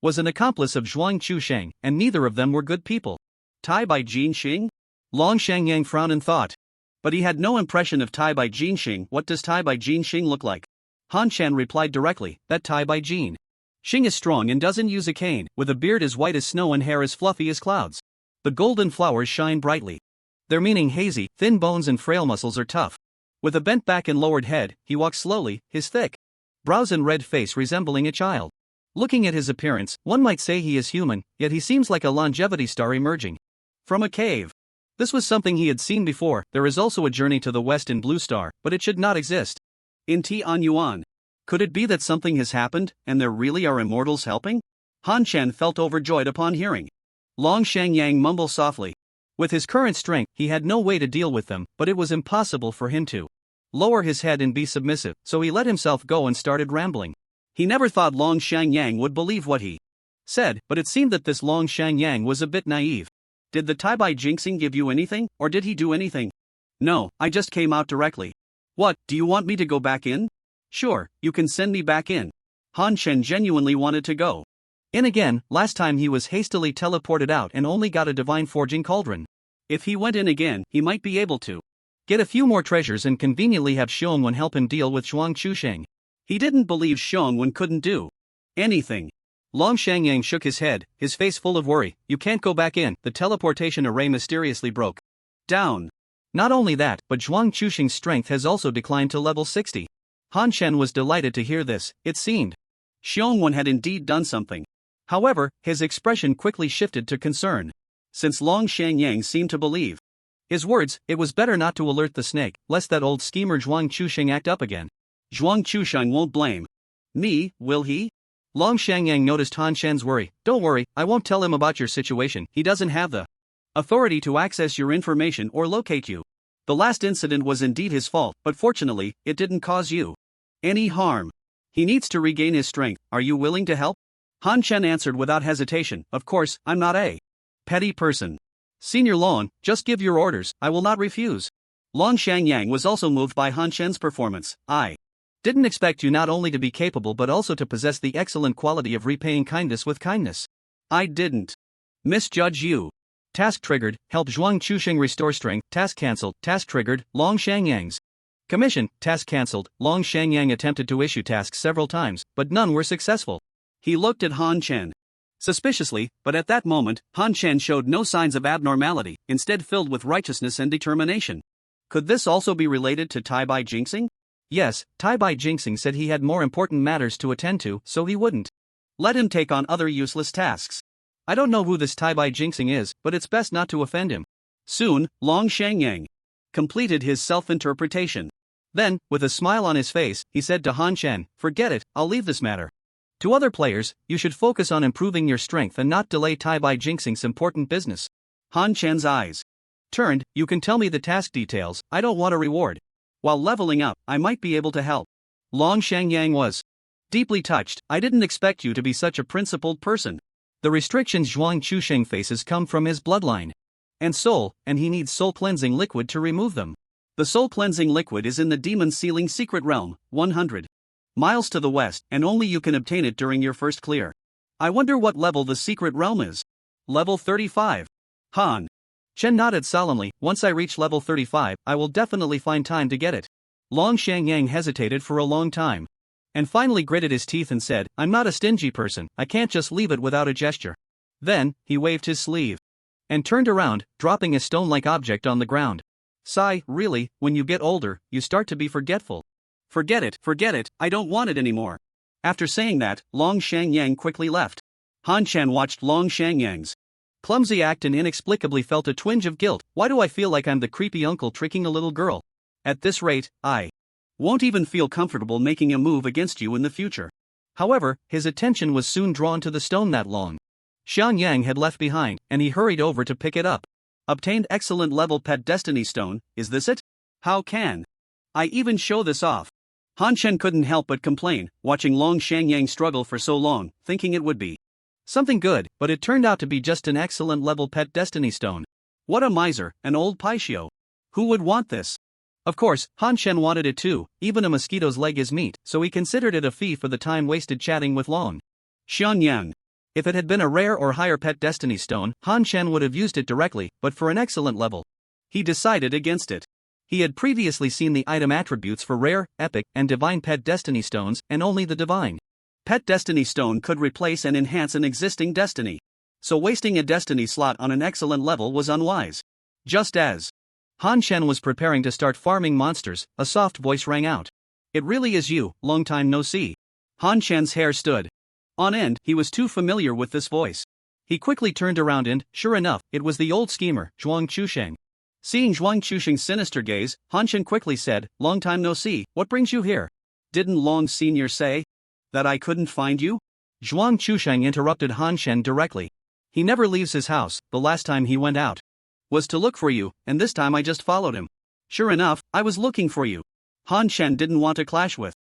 was an accomplice of Zhuang Chusheng, and neither of them were good people. Tai by Jin Xing? Long Shangyang frowned and thought. But he had no impression of Tai by Jin Xing. What does Tai by Jin Xing look like? Han Shen replied directly, that Tai by Jin Xing is strong and doesn't use a cane, with a beard as white as snow and hair as fluffy as clouds. The golden flowers shine brightly. Their meaning hazy, thin bones and frail muscles are tough. With a bent back and lowered head, he walks slowly, his thick brows and red face resembling a child. Looking at his appearance, one might say he is human, yet he seems like a longevity star emerging from a cave. This was something he had seen before. There is also a journey to the west in Blue Star, but it should not exist in Tianyuan. Could it be that something has happened, and there really are immortals helping? Han Shen felt overjoyed upon hearing Long Shangyang mumble softly. With his current strength, he had no way to deal with them, but it was impossible for him to lower his head and be submissive, so he let himself go and started rambling. He never thought Long Shangyang would believe what he said, but it seemed that this Long Shangyang was a bit naive. Did the Tai by Jinxing give you anything, or did he do anything? No, I just came out directly. What, do you want me to go back in? Sure, you can send me back in. Han Chen genuinely wanted to go in again. Last time he was hastily teleported out and only got a divine forging cauldron. If he went in again, he might be able to get a few more treasures and conveniently have Shaun help him deal with Zhuang Chusheng. He didn't believe Shaun couldn't do anything. Long Shangyang shook his head, his face full of worry. You can't go back in. The teleportation array mysteriously broke down. Not only that, but Zhuang Chusheng's strength has also declined to level 60. Han Chen was delighted to hear this. It seemed Shaun had indeed done something. However, his expression quickly shifted to concern. Since Long Shangyang seemed to believe his words, it was better not to alert the snake, lest that old schemer Zhuang Chusheng act up again. Zhuang Chusheng won't blame me, will he? Long Shangyang noticed Han Chen's worry. Don't worry, I won't tell him about your situation. He doesn't have the authority to access your information or locate you. The last incident was indeed his fault, but fortunately, it didn't cause you any harm. He needs to regain his strength. Are you willing to help? Han Chen answered without hesitation. Of course, I'm not a petty person. Senior Long, just give your orders, I will not refuse. Long Shangyang was also moved by Han Chen's performance. I didn't expect you not only to be capable but also to possess the excellent quality of repaying kindness with kindness. I didn't misjudge you. Task triggered, help Zhuang Chusheng restore strength. Task cancelled, task triggered, Long Shangyang's commission. Task cancelled. Long Shangyang attempted to issue tasks several times, but none were successful. He looked at Han Chen suspiciously, but at that moment, Han Chen showed no signs of abnormality, instead filled with righteousness and determination. Could this also be related to Tai Bai Jinxing? Yes, Tai Bai Jinxing said he had more important matters to attend to, so he wouldn't let him take on other useless tasks. I don't know who this Tai Bai Jinxing is, but it's best not to offend him. Soon, Long Shangyang completed his self-interpretation. Then, with a smile on his face, he said to Han Chen, forget it, I'll leave this matter to other players. You should focus on improving your strength and not delay Tai Bai Jinxing's important business. Han Chen's eyes turned. You can tell me the task details, I don't want a reward. While leveling up, I might be able to help. Long Shangyang was deeply touched. I didn't expect you to be such a principled person. The restrictions Zhuang Chusheng faces come from his bloodline and soul, and he needs soul cleansing liquid to remove them. The soul cleansing liquid is in the Demon Sealing Secret Realm, 100 miles to the west, and only you can obtain it during your first clear. I wonder what level the secret realm is. Level 35. Han Chen nodded solemnly. Once I reach level 35, I will definitely find time to get it. Long Shangyang hesitated for a long time and finally gritted his teeth and said, I'm not a stingy person, I can't just leave it without a gesture. Then, he waved his sleeve and turned around, dropping a stone-like object on the ground. Sigh, really, when you get older, you start to be forgetful. Forget it, I don't want it anymore. After saying that, Long Shangyang quickly left. Han Chen watched Long Shangyang's clumsy act and inexplicably felt a twinge of guilt. Why do I feel like I'm the creepy uncle tricking a little girl? At this rate, I won't even feel comfortable making a move against you in the future. However, his attention was soon drawn to the stone that Long Xianyang had left behind, and he hurried over to pick it up. Obtained excellent level pet destiny stone, is this it? How can I even show this off? Han Chen couldn't help but complain, watching Long Shangyang struggle for so long, thinking it would be something good, but it turned out to be just an excellent level pet destiny stone. What a miser, an old Paishio. Who would want this? Of course, Han Chen wanted it too. Even a mosquito's leg is meat, so he considered it a fee for the time wasted chatting with Long Xianyang. If it had been a rare or higher pet destiny stone, Han Chen would have used it directly, but for an excellent level, he decided against it. He had previously seen the item attributes for rare, epic, and divine pet destiny stones, and only the divine pet destiny stone could replace and enhance an existing destiny. So wasting a destiny slot on an excellent level was unwise. Just as Han Chen was preparing to start farming monsters, a soft voice rang out. It really is you, long time no see. Han Chen's hair stood on end, he was too familiar with this voice. He quickly turned around and, sure enough, it was the old schemer, Zhuang Chusheng. Seeing Zhuang Chusheng's sinister gaze, Han Chen quickly said, long time no see, what brings you here? Didn't Long Senior say that I couldn't find you? Zhuang Chusheng interrupted Han Chen directly. He never leaves his house. The last time he went out was to look for you, and this time I just followed him. Sure enough, I was looking for you. Han Chen didn't want to clash with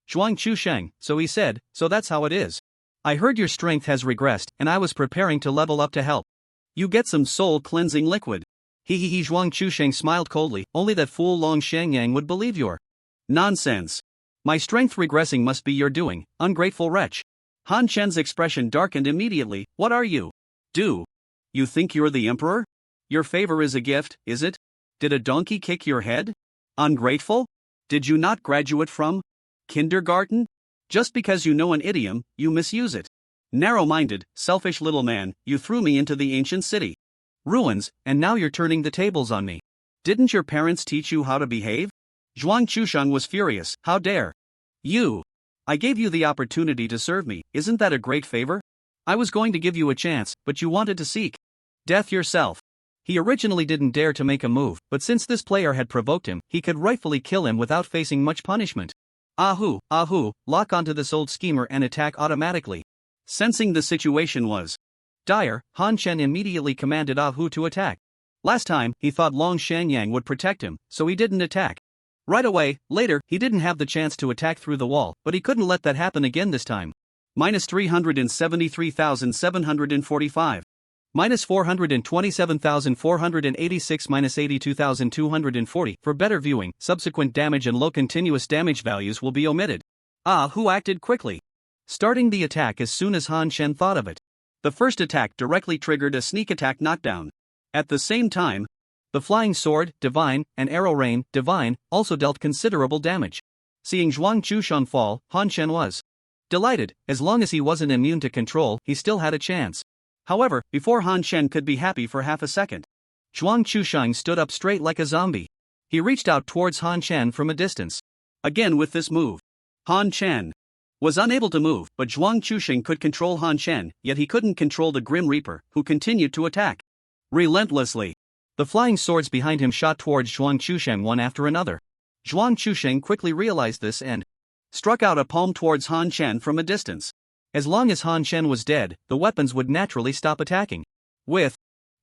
Zhuang Chusheng, so he said, so that's how it is. I heard your strength has regressed, and I was preparing to level up to help you get some soul cleansing liquid. He Zhuang Chusheng smiled coldly, only that fool Long Shangyang would believe your nonsense. My strength regressing must be your doing, ungrateful wretch. Han Chen's expression darkened immediately. What are you? Do you think you're the emperor? Your favor is a gift, is it? Did a donkey kick your head? Ungrateful? Did you not graduate from kindergarten? Just because you know an idiom, you misuse it. Narrow-minded, selfish little man, you threw me into the ancient city ruins, and now you're turning the tables on me. Didn't your parents teach you how to behave? Zhuang Chusheng was furious. How dare you? I gave you the opportunity to serve me, isn't that a great favor? I was going to give you a chance, but you wanted to seek death yourself. He originally didn't dare to make a move, but since this player had provoked him, he could rightfully kill him without facing much punishment. Ahu, lock onto this old schemer and attack automatically. Sensing the situation was dire, Han Chen immediately commanded Ahu to attack. Last time, he thought Long Shanyang would protect him, so he didn't attack right away. Later, he didn't have the chance to attack through the wall, but he couldn't let that happen again this time. Minus 373,745. Minus 427,486 minus 82,240. For better viewing, subsequent damage and low continuous damage values will be omitted. Who acted quickly, starting the attack as soon as Han Chen thought of it. The first attack directly triggered a sneak attack knockdown. At the same time, the Flying Sword, Divine, and Arrow Rain, Divine, also dealt considerable damage. Seeing Zhuang Chusheng fall, Han Chen was delighted. As long as he wasn't immune to control, he still had a chance. However, before Han Chen could be happy for half a second, Zhuang Chusheng stood up straight like a zombie. He reached out towards Han Chen from a distance. Again with this move, Han Chen was unable to move, but Zhuang Chusheng could control Han Chen, yet he couldn't control the Grim Reaper, who continued to attack relentlessly. The flying swords behind him shot towards Zhuang Chusheng one after another. Zhuang Chusheng quickly realized this and struck out a palm towards Han Chen from a distance. As long as Han Chen was dead, the weapons would naturally stop attacking. With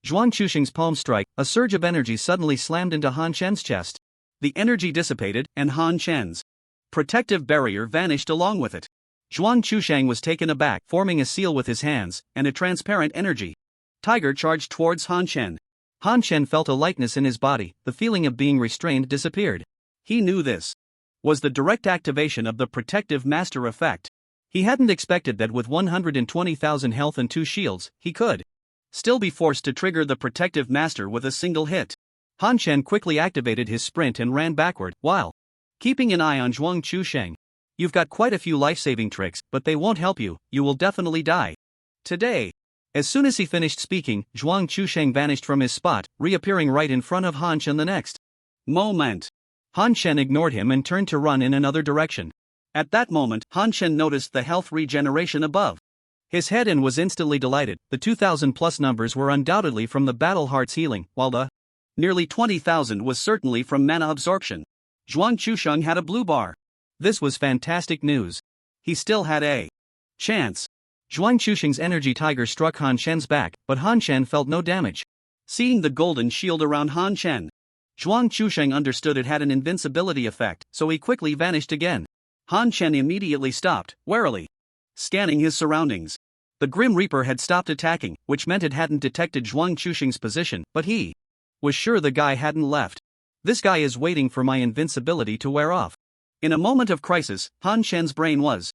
Zhuang Chusheng's palm strike, a surge of energy suddenly slammed into Han Chen's chest. The energy dissipated, and Han Chen's protective barrier vanished along with it. Zhuang Chusheng was taken aback, forming a seal with his hands, and a transparent energy tiger charged towards Han Chen. Han Chen felt a lightness in his body. The feeling of being restrained disappeared. He knew this was the direct activation of the protective master effect. He hadn't expected that with 120,000 health and 2 shields, he could still be forced to trigger the protective master with a single hit. Han Chen quickly activated his sprint and ran backward, while keeping an eye on Zhuang Chusheng. You've got quite a few life-saving tricks, but they won't help you. You will definitely die today. As soon as he finished speaking, Zhuang Chusheng vanished from his spot, reappearing right in front of Han Chen the next moment. Han Chen ignored him and turned to run in another direction. At that moment, Han Chen noticed the health regeneration above his head and was instantly delighted. The 2,000 plus numbers were undoubtedly from the Battle Heart's healing, while the nearly 20,000 was certainly from mana absorption. Zhuang Chusheng had a blue bar. This was fantastic news. He still had a chance. Zhuang Chusheng's energy tiger struck Han Chen's back, but Han Chen felt no damage. Seeing the golden shield around Han Chen, Zhuang Chusheng understood it had an invincibility effect, so he quickly vanished again. Han Chen immediately stopped, warily scanning his surroundings. The Grim Reaper had stopped attacking, which meant it hadn't detected Zhuang Chusheng's position, but he was sure the guy hadn't left. This guy is waiting for my invincibility to wear off. In a moment of crisis, Han Chen's brain was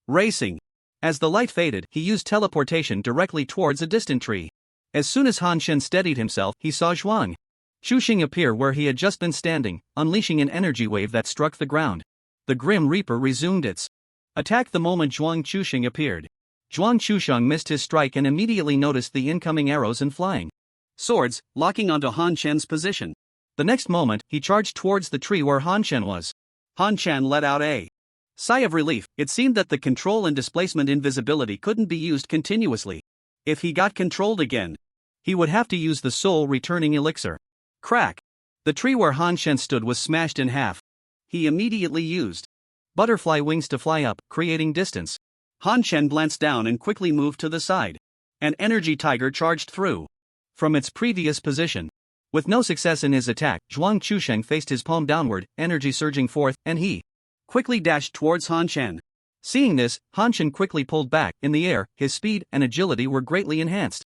racing. As the light faded, he used teleportation directly towards a distant tree. As soon as Han Chen steadied himself, he saw Zhuang Chusheng appear where he had just been standing, unleashing an energy wave that struck the ground. The Grim Reaper resumed its attack the moment Zhuang Chusheng appeared. Zhuang Chusheng missed his strike and immediately noticed the incoming arrows and flying swords, locking onto Han Chen's position. The next moment, he charged towards the tree where Han Chen was. Han Chen let out a sigh of relief. It seemed that the control and displacement invisibility couldn't be used continuously. If he got controlled again, he would have to use the soul returning elixir. Crack! The tree where Han Chen stood was smashed in half. He immediately used butterfly wings to fly up, creating distance. Han Chen glanced down and quickly moved to the side. An energy tiger charged through from its previous position. With no success in his attack, Zhuang Chusheng faced his palm downward, energy surging forth, and he quickly dashed towards Han Chen. Seeing this, Han Chen quickly pulled back. In the air, his speed and agility were greatly enhanced.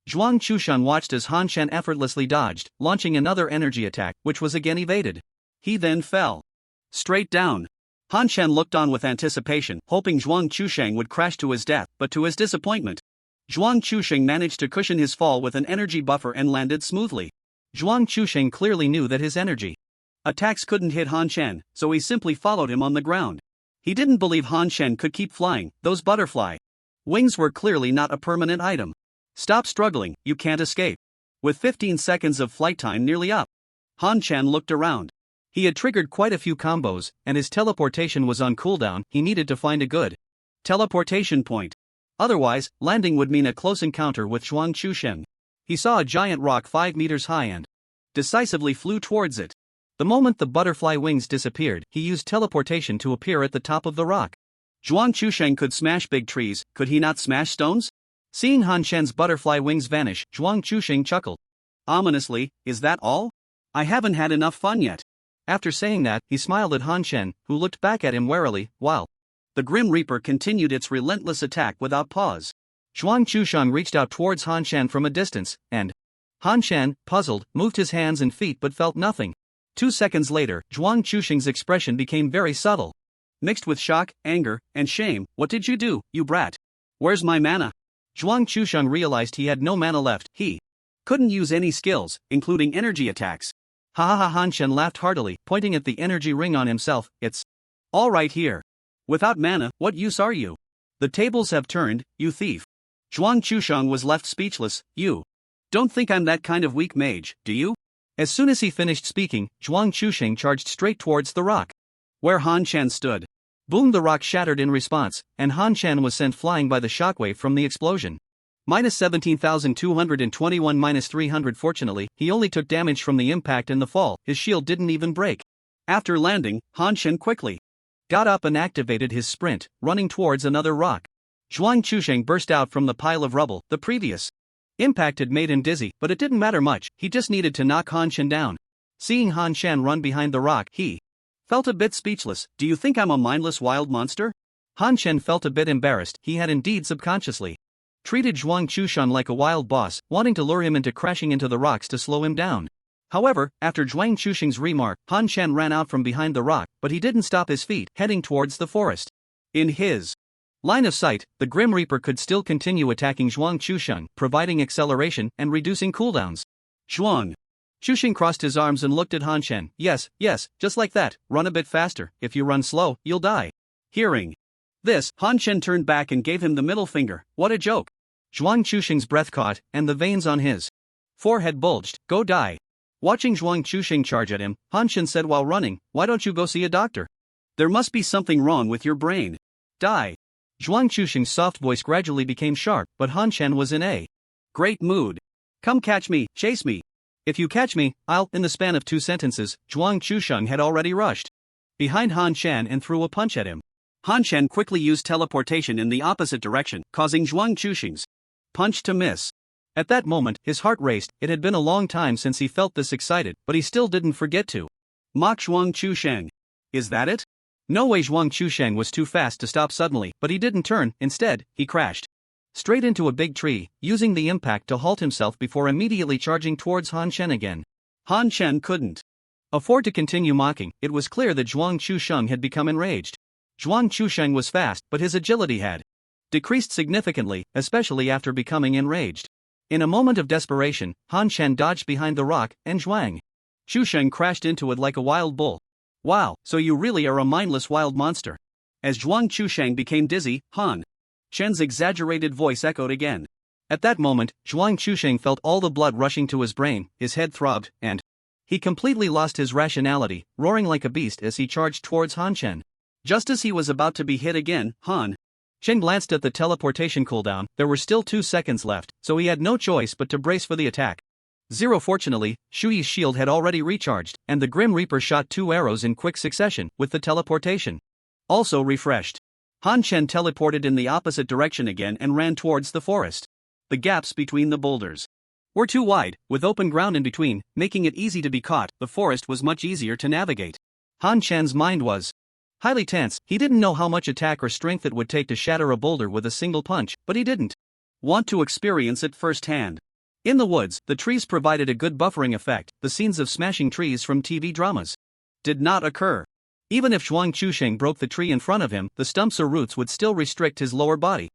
Zhuang Chusheng watched as Han Chen effortlessly dodged, launching another energy attack, which was again evaded. He then fell straight down. Han Shan looked on with anticipation, hoping Zhuang Chusheng would crash to his death, but to his disappointment, Zhuang Chusheng managed to cushion his fall with an energy buffer and landed smoothly. Zhuang Chusheng clearly knew that his energy attacks couldn't hit Han Shan, so he simply followed him on the ground. He didn't believe Han Shan could keep flying. Those butterfly wings were clearly not a permanent item. Stop struggling, you can't escape. With 15 seconds of flight time nearly up, Han Shan looked around. He had triggered quite a few combos, and his teleportation was on cooldown. He needed to find a good teleportation point. Otherwise, landing would mean a close encounter with Zhuang Chusheng. He saw a giant rock 5 meters high and decisively flew towards it. The moment the butterfly wings disappeared, he used teleportation to appear at the top of the rock. Zhuang Chusheng could smash big trees, could he not smash stones? Seeing Han Shan's butterfly wings vanish, Zhuang Chusheng chuckled ominously, is that all? I haven't had enough fun yet. After saying that, he smiled at Han Shan, who looked back at him warily, while the Grim Reaper continued its relentless attack without pause. Zhuang Chusheng reached out towards Han Shan from a distance, and Han Shan, puzzled, moved his hands and feet but felt nothing. 2 seconds later, Zhuang Chusheng's expression became very subtle, mixed with shock, anger, and shame. What did you do, you brat? Where's my mana? Zhuang Chusheng realized he had no mana left. He couldn't use any skills, including energy attacks. Ha ha ha! Han Shan laughed heartily, pointing at the energy ring on himself. It's all right here. Without mana, what use are you? The tables have turned, you thief. Zhuang Chusheng was left speechless. You don't think I'm that kind of weak mage, do you? As soon as he finished speaking, Zhuang Chusheng charged straight towards the rock where Han Shan stood. Boom! The rock shattered in response, and Han Shan was sent flying by the shockwave from the explosion. -17,221 -300. Fortunately, he only took damage from the impact and the fall. His shield didn't even break. After landing, Han Shan quickly got up and activated his sprint, running towards another rock. Zhuang Chusheng burst out from the pile of rubble. The previous impact had made him dizzy, but it didn't matter much. He just needed to knock Han Shan down. Seeing Han Shan run behind the rock, he felt a bit speechless. Do you think I'm a mindless wild monster? Han Shan felt a bit embarrassed. He had indeed subconsciously treated Zhuang Chusheng like a wild boss, wanting to lure him into crashing into the rocks to slow him down. However, after Zhuang Chusheng's remark, Han Shan ran out from behind the rock, but he didn't stop his feet, heading towards the forest. In his line of sight, the Grim Reaper could still continue attacking Zhuang Chusheng, providing acceleration and reducing cooldowns. Zhuang Chusheng crossed his arms and looked at Han Shan. Yes, just like that. Run a bit faster. If you run slow, you'll die. Hearing this, Han Shan turned back and gave him the middle finger. What a joke. Zhuang Chusheng's breath caught, and the veins on his forehead bulged. Go die. Watching Zhuang Chusheng charge at him, Han Shan said while running, why don't you go see a doctor? There must be something wrong with your brain. Die. Zhuang Chusheng's soft voice gradually became sharp, but Han Shan was in a great mood. Come catch me, chase me. If you catch me, I'll. In the span of 2 sentences, Zhuang Chusheng had already rushed behind Han Shan and threw a punch at him. Han Shan quickly used teleportation in the opposite direction, causing Zhuang Chusheng's punch to miss. At that moment, his heart raced. It had been a long time since he felt this excited, but he still didn't forget to mock Zhuang Chusheng. Is that it? No way. Zhuang Chusheng was too fast to stop suddenly, but he didn't turn. Instead, he crashed straight into a big tree, using the impact to halt himself before immediately charging towards Han Shan again. Han Shan couldn't afford to continue mocking. It was clear that Zhuang Chusheng had become enraged. Zhuang Chusheng was fast, but his agility had decreased significantly, especially after becoming enraged. In a moment of desperation, Han Shan dodged behind the rock, and Zhuang Chusheng crashed into it like a wild bull. Wow, so you really are a mindless wild monster. As Zhuang Chusheng became dizzy, Han Shan's exaggerated voice echoed again. At that moment, Zhuang Chusheng felt all the blood rushing to his brain, his head throbbed, and he completely lost his rationality, roaring like a beast as he charged towards Han Shan. Just as he was about to be hit again, Han Shan glanced at the teleportation cooldown. There were still 2 seconds left, so he had no choice but to brace for the attack. Fortunately, Shuyi's shield had already recharged, and the Grim Reaper shot 2 arrows in quick succession, with the teleportation also refreshed. Han Shan teleported in the opposite direction again and ran towards the forest. The gaps between the boulders were too wide, with open ground in between, making it easy to be caught. The forest was much easier to navigate. Han Shan's mind was highly tense. He didn't know how much attack or strength it would take to shatter a boulder with a single punch, but he didn't want to experience it firsthand. In the woods, the trees provided a good buffering effect. The scenes of smashing trees from TV dramas did not occur. Even if Zhuang Chusheng broke the tree in front of him, the stumps or roots would still restrict his lower body.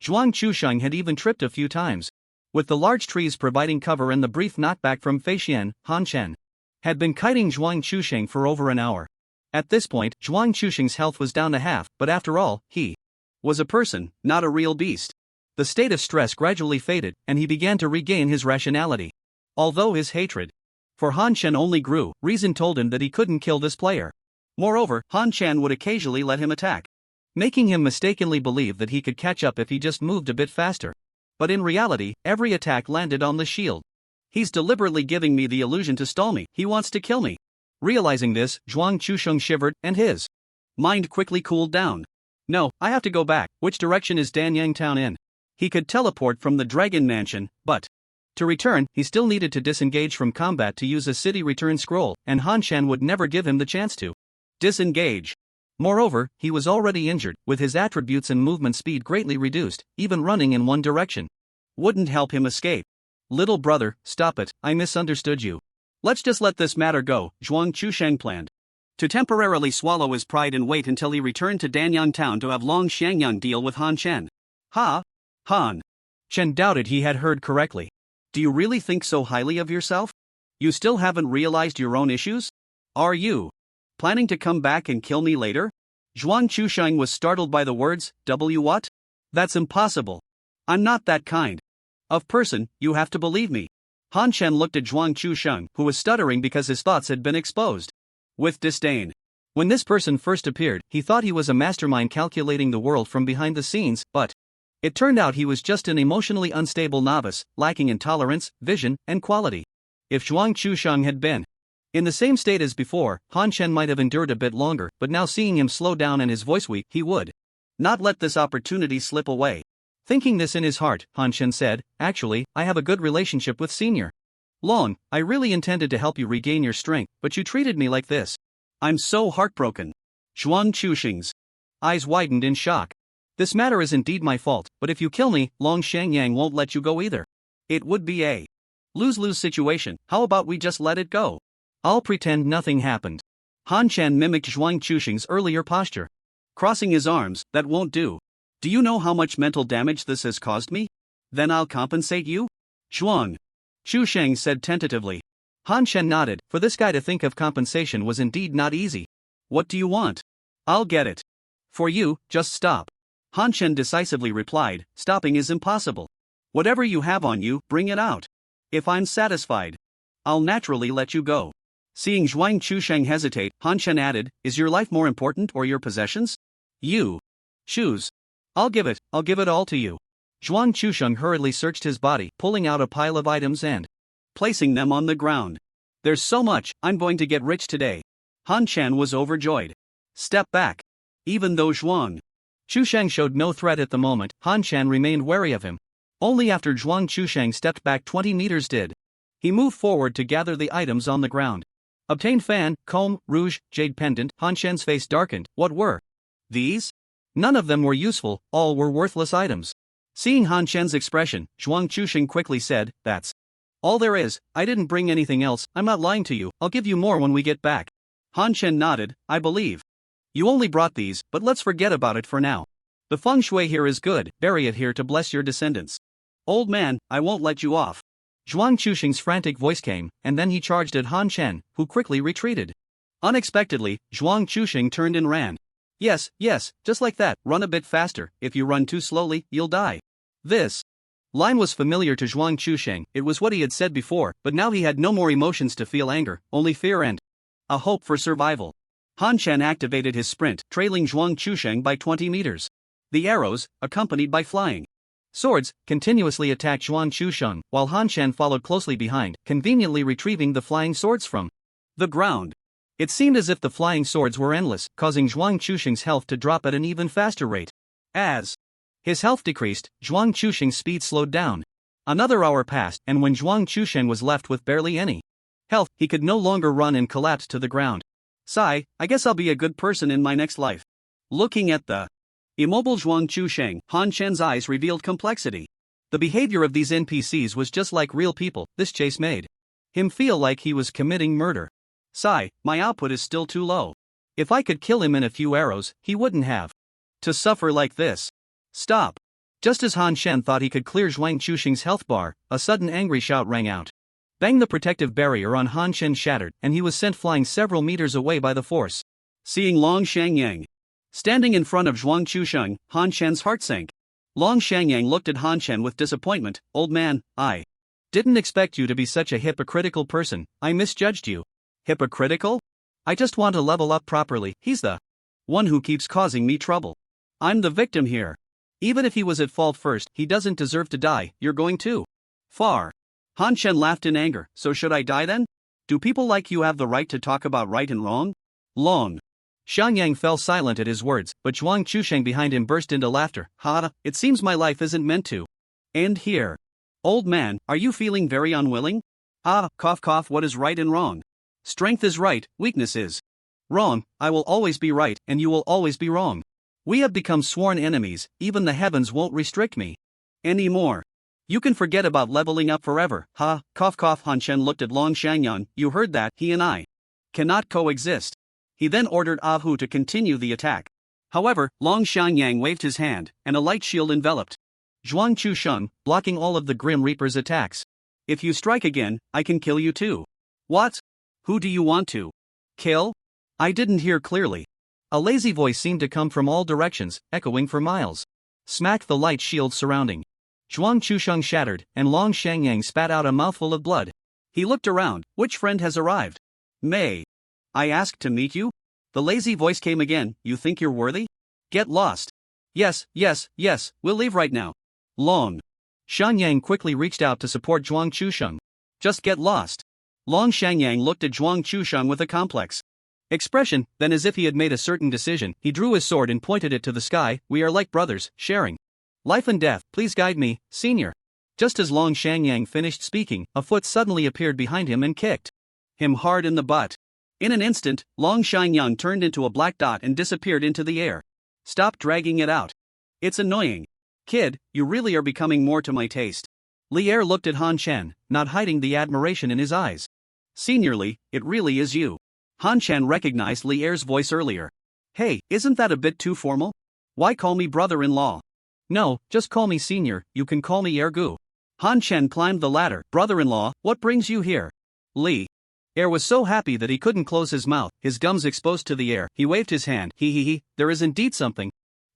Zhuang Chusheng had even tripped a few times. With the large trees providing cover and the brief knockback from Feixian, Han Chen had been kiting Zhuang Chusheng for over an hour. At this point, Zhuang Chusheng's health was down to half, but after all, he was a person, not a real beast. The state of stress gradually faded, and he began to regain his rationality. Although his hatred for Han Chen only grew, reason told him that he couldn't kill this player. Moreover, Han Chen would occasionally let him attack, making him mistakenly believe that he could catch up if he just moved a bit faster. But in reality, every attack landed on the shield. He's deliberately giving me the illusion to stall me, he wants to kill me. Realizing this, Zhuang Chusheng shivered, and his mind quickly cooled down. No, I have to go back. Which direction is Danyang Town in? He could teleport from the Dragon Mansion, but to return, he still needed to disengage from combat to use a city return scroll, and Han Chen would never give him the chance to disengage. Moreover, he was already injured, with his attributes and movement speed greatly reduced. Even running in one direction wouldn't help him escape. Little brother, stop it, I misunderstood you. Let's just let this matter go, Zhuang Chusheng planned to temporarily swallow his pride and wait until he returned to Danyang Town to have Long Xiangyang deal with Han Chen. Ha? Han Chen doubted he had heard correctly. Do you really think so highly of yourself? You still haven't realized your own issues? Are you planning to come back and kill me later? Zhuang Chusheng was startled by the words, what? That's impossible. I'm not that kind of person, you have to believe me. Han Chen looked at Zhuang Chusheng, who was stuttering because his thoughts had been exposed, with disdain. When this person first appeared, he thought he was a mastermind calculating the world from behind the scenes, but it turned out he was just an emotionally unstable novice, lacking in tolerance, vision, and quality. If Zhuang Chusheng had been in the same state as before, Han Chen might have endured a bit longer, but now seeing him slow down and his voice weak, he would not let this opportunity slip away. Thinking this in his heart, Han Chen said, actually, I have a good relationship with Senior Long. I really intended to help you regain your strength, but you treated me like this. I'm so heartbroken. Zhuang Chusheng's eyes widened in shock. This matter is indeed my fault, but if you kill me, Long Xiangyang won't let you go either. It would be a lose-lose situation. How about we just let it go? I'll pretend nothing happened. Han Chen mimicked Zhuang Chusheng's earlier posture, crossing his arms. That won't do. Do you know how much mental damage this has caused me? Then I'll compensate you? Zhuang Chusheng said tentatively. Han Chen nodded. For this guy to think of compensation was indeed not easy. What do you want? I'll get it. For you, just stop. Han Chen decisively replied, stopping is impossible. Whatever you have on you, bring it out. If I'm satisfied, I'll naturally let you go. Seeing Zhuang Chusheng hesitate, Han Chen added, is your life more important or your possessions? You choose. I'll give it all to you. Zhuang Chusheng hurriedly searched his body, pulling out a pile of items and placing them on the ground. There's so much, I'm going to get rich today. Han Chen was overjoyed. Step back. Even though Zhuang Chusheng showed no threat at the moment, Han Chen remained wary of him. Only after Zhuang Chusheng stepped back 20 meters did he move forward to gather the items on the ground. Obtained fan, comb, rouge, jade pendant. Han Chen's face darkened. What were these? None of them were useful, all were worthless items. Seeing Han Chen's expression, Zhuang Chusheng quickly said, that's all there is. I didn't bring anything else. I'm not lying to you. I'll give you more when we get back. Han Chen nodded. I believe you only brought these, but let's forget about it for now. The feng shui here is good. Bury it here to bless your descendants. Old man, I won't let you off. Zhuang Chusheng's frantic voice came, and then he charged at Han Chen, who quickly retreated. Unexpectedly, Zhuang Chusheng turned and ran. Yes, just like that. Run a bit faster. If you run too slowly, you'll die. This line was familiar to Zhuang Chusheng. It was what he had said before, but now he had no more emotions to feel anger, only fear and a hope for survival. Han Chen activated his sprint, trailing Zhuang Chusheng by 20 meters. The arrows, accompanied by flying swords, continuously attacked Zhuang Chusheng, while Han Chen followed closely behind, conveniently retrieving the flying swords from the ground. It seemed as if the flying swords were endless, causing Zhuang Chusheng's health to drop at an even faster rate. As his health decreased, Zhuang Chusheng's speed slowed down. Another hour passed, and when Zhuang Chusheng was left with barely any health, he could no longer run and collapsed to the ground. Sigh, I guess I'll be a good person in my next life. Looking at the immobile Zhuang Chusheng, Han Chen's eyes revealed complexity. The behavior of these NPCs was just like real people. This chase made him feel like he was committing murder. Sigh, my output is still too low. If I could kill him in a few arrows, he wouldn't have to suffer like this. Stop. Just as Han Shen thought he could clear Zhuang Chuxing's health bar, a sudden angry shout rang out. Bang! The protective barrier on Han Shen shattered, and he was sent flying several meters away by the force. Seeing Long Shangyang standing in front of Zhuang Chuxing, Han Shen's heart sank. Long Shangyang looked at Han Shen with disappointment. Old man, I didn't expect you to be such a hypocritical person. I misjudged you. Hypocritical? I just want to level up properly. He's the one who keeps causing me trouble. I'm the victim here. Even if he was at fault first, he doesn't deserve to die. You're going too far. Han Shen laughed in anger. So should I die then? Do people like you have the right to talk about right and wrong? Long Shangyang fell silent at his words, but Zhuang Chuxing behind him burst into laughter. Ha, it seems my life isn't meant to end here. Old man, are you feeling very unwilling? Ah, cough cough, what is right and wrong? Strength is right, weakness is wrong. I will always be right, and you will always be wrong. We have become sworn enemies, even the heavens won't restrict me anymore. You can forget about leveling up forever. Ha, cough cough. Han Shen looked at Long Shangyan. You heard that, he and I cannot coexist. He then ordered Ah Hu to continue the attack. However, Long Shangyang waved his hand, and a light shield enveloped Zhuang Chuxing, blocking all of the Grim Reaper's attacks. If you strike again, I can kill you too. What? Who do you want to kill? I didn't hear clearly. A lazy voice seemed to come from all directions, echoing for miles. Smack! The light shield surrounding Zhuang Chuxing shattered, and Long Shangyang spat out a mouthful of blood. He looked around. Which friend has arrived? May I asked to meet you? The lazy voice came again. You think you're worthy? Get lost. Yes, we'll leave right now. Long Shangyang quickly reached out to support Zhuang Chuxing. Just get lost. Long Shangyang looked at Zhuang Chuxing with a complex expression, then as if he had made a certain decision, he drew his sword and pointed it to the sky. We are like brothers, sharing life and death. Please guide me, senior. Just as Long Shangyang finished speaking, a foot suddenly appeared behind him and kicked him hard in the butt. In an instant, Long Shangyang turned into a black dot and disappeared into the air. Stop dragging it out. It's annoying. Kid, you really are becoming more to my taste. Li Er looked at Han Shen, not hiding the admiration in his eyes. Seniorly, it really is you. Han Shen recognized Li Er's voice earlier. Hey, isn't that a bit too formal? Why call me brother-in-law? No, just call me senior. You can call me Ergu. Han Shen climbed the ladder. Brother-in-law, what brings you here? Li Er was so happy that he couldn't close his mouth, his gums exposed to the air. He waved his hand. He, there is indeed something.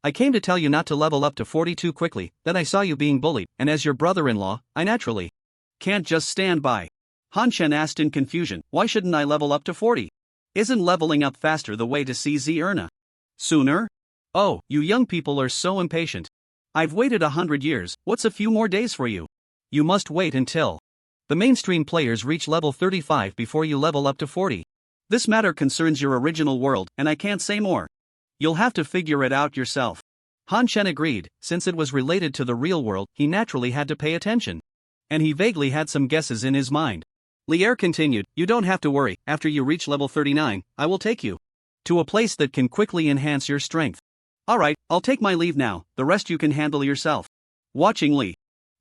I came to tell you not to level up to 42 quickly, then I saw you being bullied, and as your brother-in-law, I naturally can't just stand by. Han Shen asked in confusion, why shouldn't I level up to 40? Isn't leveling up faster the way to see Erna sooner? Oh, you young people are so impatient. I've waited 100 years, what's a few more days for you? You must wait until the mainstream players reach level 35 before you level up to 40. This matter concerns your original world, and I can't say more. You'll have to figure it out yourself. Han Shen agreed. Since it was related to the real world, he naturally had to pay attention. And he vaguely had some guesses in his mind. Li Er continued, you don't have to worry, after you reach level 39, I will take you to a place that can quickly enhance your strength. Alright, I'll take my leave now, the rest you can handle yourself. Watching Li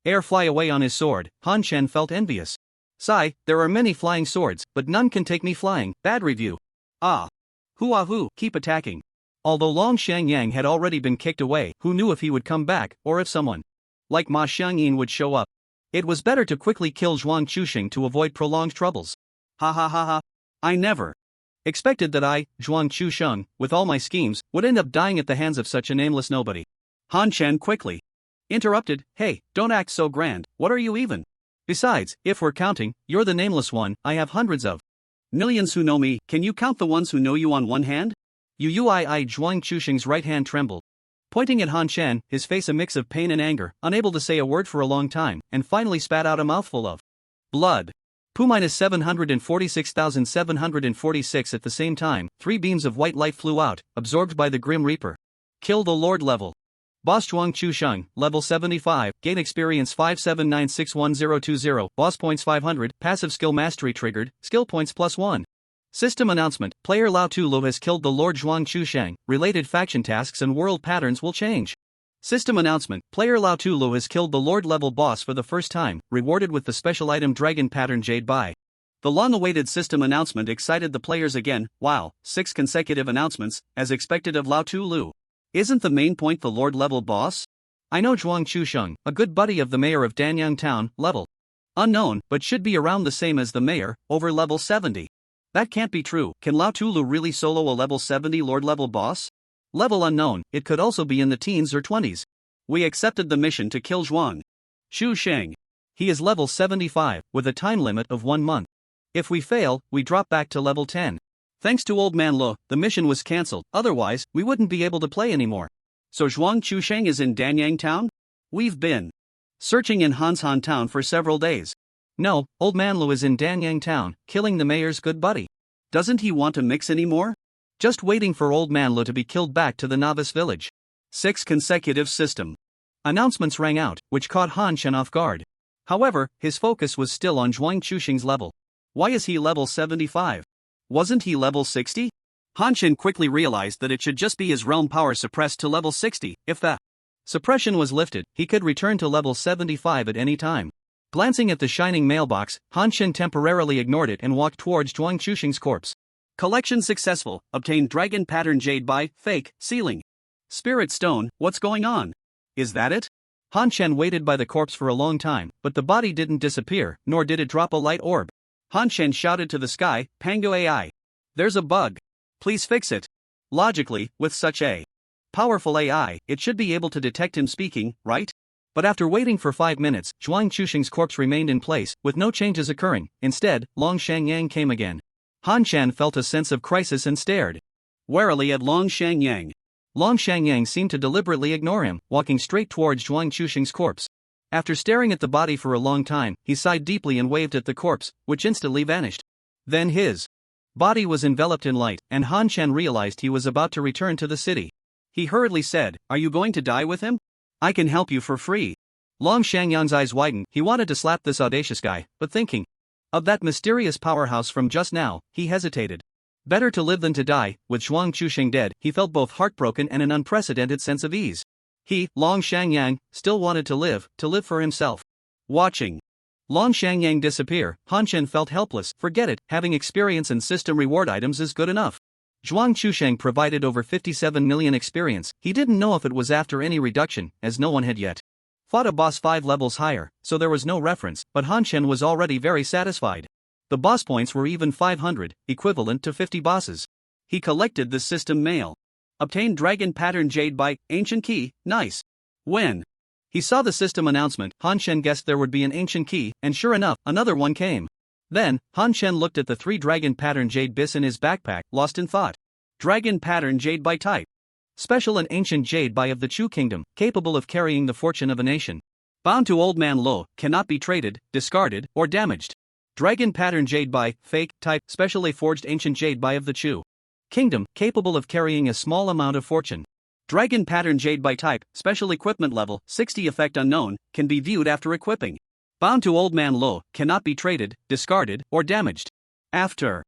Er fly away on his sword, Han Shen felt envious. Sigh, there are many flying swords, but none can take me flying. Bad review. Ah. Hoo, keep attacking. Although Long Shangyang had already been kicked away, who knew if he would come back, or if someone like Ma Xiangyin would show up. It was better to quickly kill Zhuang Chuxing to avoid prolonged troubles. Ha. I never expected that I, Zhuang Chuxing, with all my schemes, would end up dying at the hands of such a nameless nobody. Han Shen quickly interrupted, hey, don't act so grand, what are you even? Besides, if we're counting, you're the nameless one, I have hundreds of millions who know me, can you count the ones who know you on one hand? Zhuang Chuxing's right hand trembled. Pointing at Han Shen, his face a mix of pain and anger, unable to say a word for a long time, and finally spat out a mouthful of blood. Pu-746,746 at the same time, 3 beams of white light flew out, absorbed by the Grim Reaper. Kill the Lord level. Boss Zhuang Chuxing, level 75, gain experience 579612020, boss points 500, passive skill mastery triggered, skill points +1. System announcement, player Lao Tulu has killed the Lord Zhuang Chuxing, related faction tasks and world patterns will change. System announcement, player Lao Tulu has killed the Lord level boss for the first time, rewarded with the special item Dragon Pattern Jade by The long-awaited system announcement excited the players again. Wow, 6 consecutive announcements, as expected of Lao Tu Lu. Isn't the main point the Lord-level boss? I know Zhuang Chusheng, a good buddy of the mayor of Danyang Town, level unknown, but should be around the same as the mayor, over level 70. That can't be true. Can Lao Tu Lu really solo a level 70 Lord-level boss? Level unknown, it could also be in the teens or 20s. We accepted the mission to kill Zhuang Chusheng. He is level 75, with a time limit of 1 month. If we fail, we drop back to level 10. Thanks to Old Man Lo, the mission was cancelled, otherwise, we wouldn't be able to play anymore. So Zhuang Chusheng is in Danyang Town? We've been searching in Hanshan Town for several days. No, Old Man Lo is in Danyang Town, killing the mayor's good buddy. Doesn't he want to mix anymore? Just waiting for Old Man Lo to be killed back to the Novice village. 6 consecutive system announcements rang out, which caught Han Shen off guard. However, his focus was still on Zhuang Chusheng's level. Why is he level 75? Wasn't he level 60? Han Shen quickly realized that it should just be his realm power suppressed to level 60. If the suppression was lifted, he could return to level 75 at any time. Glancing at the shining mailbox, Han Shen temporarily ignored it and walked towards Zhuang Chusheng's corpse. Collection successful. Obtained dragon pattern jade by fake ceiling. Spirit stone. What's going on? Is that it? Han Shen waited by the corpse for a long time, but the body didn't disappear, nor did it drop a light orb. Han Shen shouted to the sky, Pango AI. There's a bug. Please fix it. Logically, with such a powerful AI, it should be able to detect him speaking, right? But after waiting for 5 minutes, Zhuang Chusheng's corpse remained in place, with no changes occurring. Instead, Long Shangyang came again. Han Shen felt a sense of crisis and stared warily at Long Shangyang. Long Shangyang seemed to deliberately ignore him, walking straight towards Zhuang Chusheng's corpse. After staring at the body for a long time, he sighed deeply and waved at the corpse, which instantly vanished. Then his body was enveloped in light, and Han Shen realized he was about to return to the city. He hurriedly said, "Are you going to die with him? I can help you for free." Long Shangyang's eyes widened. He wanted to slap this audacious guy, but thinking of that mysterious powerhouse from just now, he hesitated. Better to live than to die. With Zhuang Chusheng dead, he felt both heartbroken and an unprecedented sense of ease. He, Long Shangyang, still wanted to live for himself. Watching Long Shangyang disappear, Han Shen felt helpless. Forget it, having experience and system reward items is good enough. Zhuang Chusheng provided over 57 million experience. He didn't know if it was after any reduction, as no one had yet fought a boss 5 levels higher, so there was no reference, but Han Shen was already very satisfied. The boss points were even 500, equivalent to 50 bosses. He collected the system mail. Obtained dragon pattern jade by ancient key. Nice. When he saw the system announcement, Han Shen guessed there would be an ancient key, and sure enough, another one came. Then, Han Shen looked at the 3 dragon pattern jade bits in his backpack, lost in thought. Dragon pattern jade by type. Special and ancient jade by of the Chu kingdom, capable of carrying the fortune of a nation. Bound to Old Man Lo, cannot be traded, discarded, or damaged. Dragon pattern jade by fake type, specially forged ancient jade by of the Chu kingdom, capable of carrying a small amount of fortune. Dragon pattern jade by type, special equipment level 60 effect unknown, can be viewed after equipping. Bound to Old Man Lo, cannot be traded, discarded, or damaged. After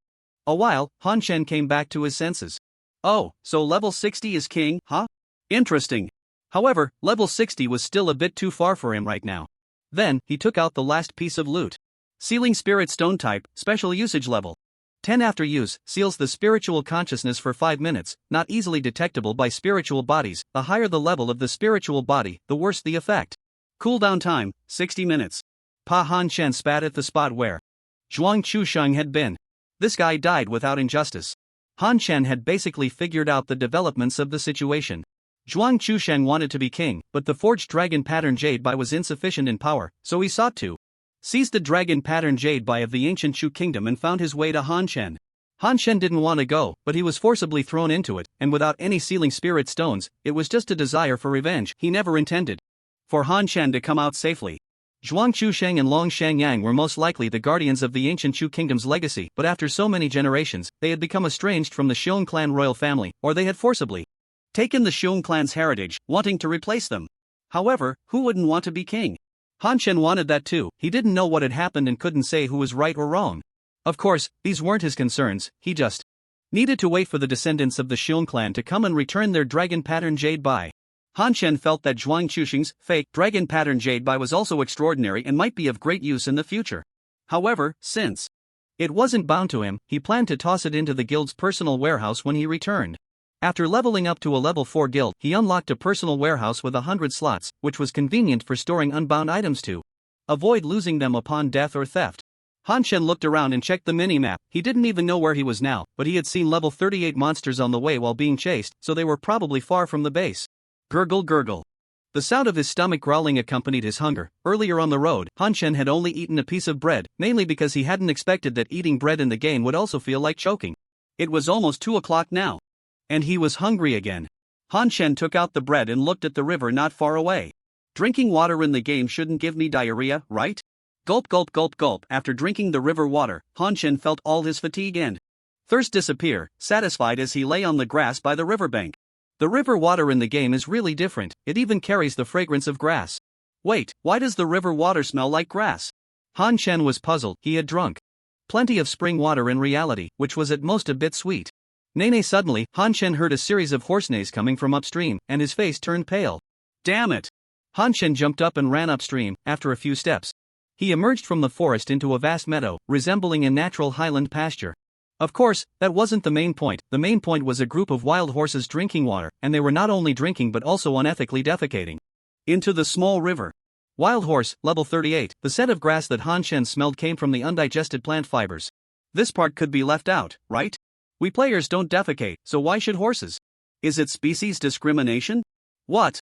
a while, Han Shen came back to his senses. Oh, so level 60 is king, huh? Interesting. However, level 60 was still a bit too far for him right now. Then, he took out the last piece of loot. Sealing spirit stone type, special usage level 10 after use, seals the spiritual consciousness for 5 minutes, not easily detectable by spiritual bodies. The higher the level of the spiritual body, the worse the effect. Cooldown time, 60 minutes. Han Shen spat at the spot where Zhuang Chusheng had been. This guy died without injustice. Han Shen had basically figured out the developments of the situation. Zhuang Chusheng wanted to be king, but the forged dragon pattern jade by was insufficient in power, so he sought to seize the dragon pattern jade by of the ancient Chu kingdom and found his way to Han Shen. Han Shen didn't want to go, but he was forcibly thrown into it, and without any sealing spirit stones, it was just a desire for revenge. He never intended for Han Shen to come out safely. Zhuang Chusheng and Long Shangyang were most likely the guardians of the ancient Chu kingdom's legacy, but after so many generations, they had become estranged from the Shaun clan royal family, or they had forcibly taken the Shaun clan's heritage, wanting to replace them. However, who wouldn't want to be king? Han Shen wanted that too. He didn't know what had happened and couldn't say who was right or wrong. Of course, these weren't his concerns. He just needed to wait for the descendants of the Shaun clan to come and return their dragon pattern jade by. Han Shen felt that Zhuang Chusheng's fake dragon pattern jade by was also extraordinary and might be of great use in the future. However, since It wasn't bound to him, he planned to toss it into the guild's personal warehouse when he returned. After leveling up to a level 4 guild, he unlocked a personal warehouse with 100 slots, which was convenient for storing unbound items to avoid losing them upon death or theft. Han Shen looked around and checked the minimap. He didn't even know where he was now, but he had seen level 38 monsters on the way while being chased, so they were probably far from the base. Gurgle gurgle. The sound of his stomach growling accompanied his hunger. Earlier on the road, Han Shen had only eaten a piece of bread, mainly because he hadn't expected that eating bread in the game would also feel like choking. It was almost 2 o'clock now. And he was hungry again. Han Shen took out the bread and looked at the river not far away. Drinking water in the game shouldn't give me diarrhea, right? Gulp gulp gulp gulp. After drinking the river water, Han Shen felt all his fatigue and thirst disappear, satisfied as he lay on the grass by the riverbank. The river water in the game is really different, it even carries the fragrance of grass. Wait, why does the river water smell like grass? Han Shen was puzzled. He had drunk plenty of spring water in reality, which was at most a bit sweet. Nay, suddenly, Han Shen heard a series of horse neighs coming from upstream, and his face turned pale. Damn it! Han Shen jumped up and ran upstream. After a few steps, he emerged from the forest into a vast meadow, resembling a natural highland pasture. Of course, that wasn't the main point. The main point was a group of wild horses drinking water, and they were not only drinking but also unethically defecating into the small river. Wild horse, level 38. The scent of grass that Han Shen smelled came from the undigested plant fibers. This part could be left out, right? We players don't defecate, so why should horses? Is it species discrimination? What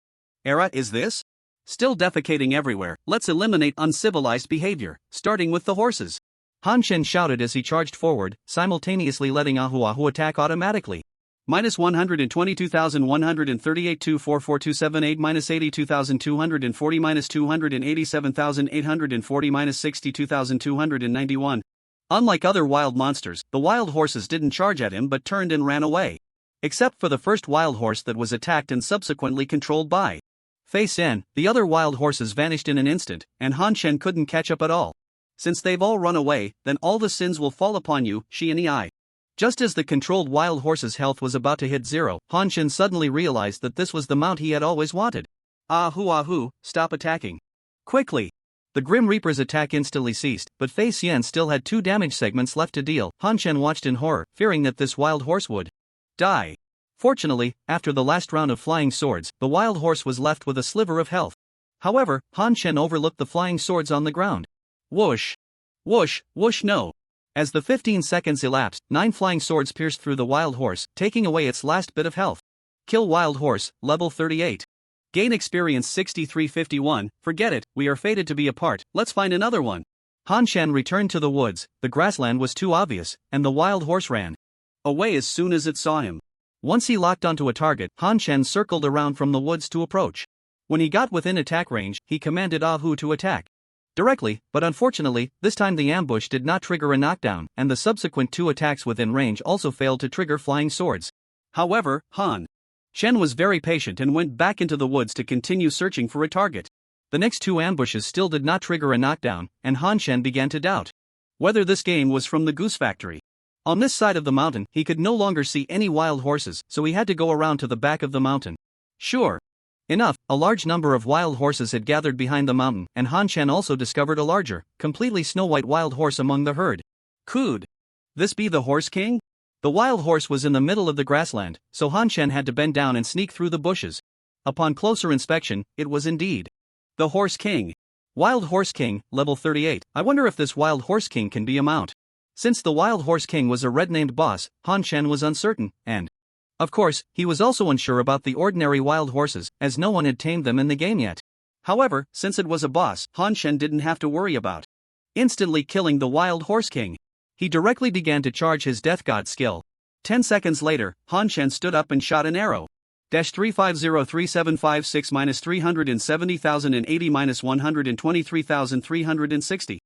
era is this? Still defecating everywhere. Let's eliminate uncivilized behavior, starting with the horses. Han Shen shouted as he charged forward, simultaneously letting Ahu attack automatically. Minus 122,138 244278 minus 82,240 minus 287,840 minus 62,291. Unlike other wild monsters, the wild horses didn't charge at him but turned and ran away. Except for the first wild horse that was attacked and subsequently controlled by Fei Sen, the other wild horses vanished in an instant, and Han Shen couldn't catch up at all. Since they've all run away, then all the sins will fall upon you, Shiani. Just as the controlled wild horse's health was about to hit 0, Han Shen suddenly realized that this was the mount he had always wanted. Ahu, stop attacking. Quickly! The Grim Reaper's attack instantly ceased, but Fei Xian still had 2 damage segments left to deal. Han Shen watched in horror, fearing that this wild horse would die. Fortunately, after the last round of flying swords, the wild horse was left with a sliver of health. However, Han Shen overlooked the flying swords on the ground. Whoosh! Whoosh, whoosh no! As the 15 seconds elapsed, 9 flying swords pierced through the wild horse, taking away its last bit of health. Kill wild horse, level 38. Gain experience 6351, forget it, we are fated to be apart, let's find another one. Han Shen returned to the woods. The grassland was too obvious, and the wild horse ran away as soon as it saw him. Once he locked onto a target, Han Shen circled around from the woods to approach. When he got within attack range, he commanded Ahu to attack directly, but unfortunately, this time the ambush did not trigger a knockdown, and the subsequent 2 attacks within range also failed to trigger flying swords. However, Han Shen was very patient and went back into the woods to continue searching for a target. The next 2 ambushes still did not trigger a knockdown, and Han Shen began to doubt whether this game was from the Goose Factory. On this side of the mountain, he could no longer see any wild horses, so he had to go around to the back of the mountain. Sure enough, a large number of wild horses had gathered behind the mountain, and Han Shen also discovered a larger, completely snow-white wild horse among the herd. Could this be the Horse King? The wild horse was in the middle of the grassland, so Han Shen had to bend down and sneak through the bushes. Upon closer inspection, it was indeed the Horse King. Wild Horse King, level 38. I wonder if this Wild Horse King can be a mount. Since the Wild Horse King was a red-named boss, Han Shen was uncertain, and of course, he was also unsure about the ordinary wild horses, as no one had tamed them in the game yet. However, since it was a boss, Han Shen didn't have to worry about instantly killing the Wild Horse King. He directly began to charge his Death God skill. 10 seconds later, Han Shen stood up and shot an arrow. -3503756 -370,080 -123,360.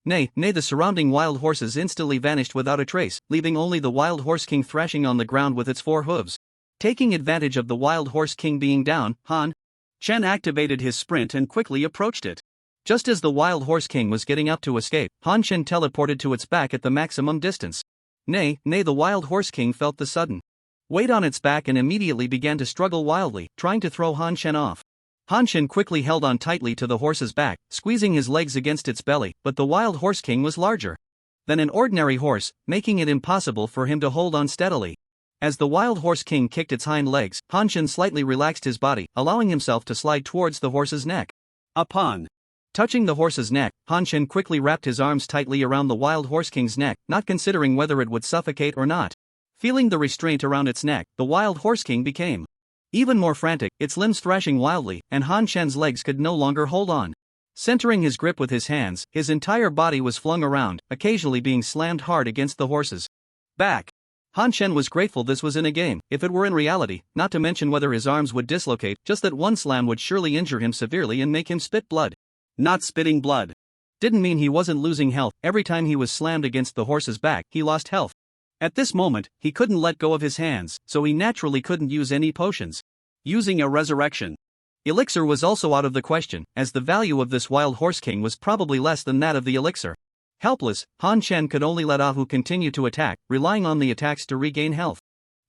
Nay, the surrounding wild horses instantly vanished without a trace, leaving only the Wild Horse King thrashing on the ground with its 4 hooves. Taking advantage of the Wild Horse King being down, Han Shen activated his sprint and quickly approached it. Just as the Wild Horse King was getting up to escape, Han Shen teleported to its back at the maximum distance. Nay, the Wild Horse King felt the sudden weight on its back and immediately began to struggle wildly, trying to throw Han Shen off. Han Shen quickly held on tightly to the horse's back, squeezing his legs against its belly, but the Wild Horse King was larger. than an ordinary horse, making it impossible for him to hold on steadily. As the Wild Horse King kicked its hind legs, Han Shen slightly relaxed his body, allowing himself to slide towards the horse's neck. Upon touching the horse's neck, Han Shen quickly wrapped his arms tightly around the Wild Horse King's neck, not considering whether it would suffocate or not. Feeling the restraint around its neck, the Wild Horse King became even more frantic, its limbs thrashing wildly, and Han Shen's legs could no longer hold on. Centering his grip with his hands, his entire body was flung around, occasionally being slammed hard against the horse's back. Han Shen was grateful this was in a game. If it were in reality, not to mention whether his arms would dislocate, just that one slam would surely injure him severely and make him spit blood. Not spitting blood didn't mean he wasn't losing health. Every time he was slammed against the horse's back, he lost health. At this moment, he couldn't let go of his hands, so he naturally couldn't use any potions. Using a resurrection elixir was also out of the question, as the value of this Wild Horse King was probably less than that of the elixir. Helpless, Han Shen could only let Ahu continue to attack, relying on the attacks to regain health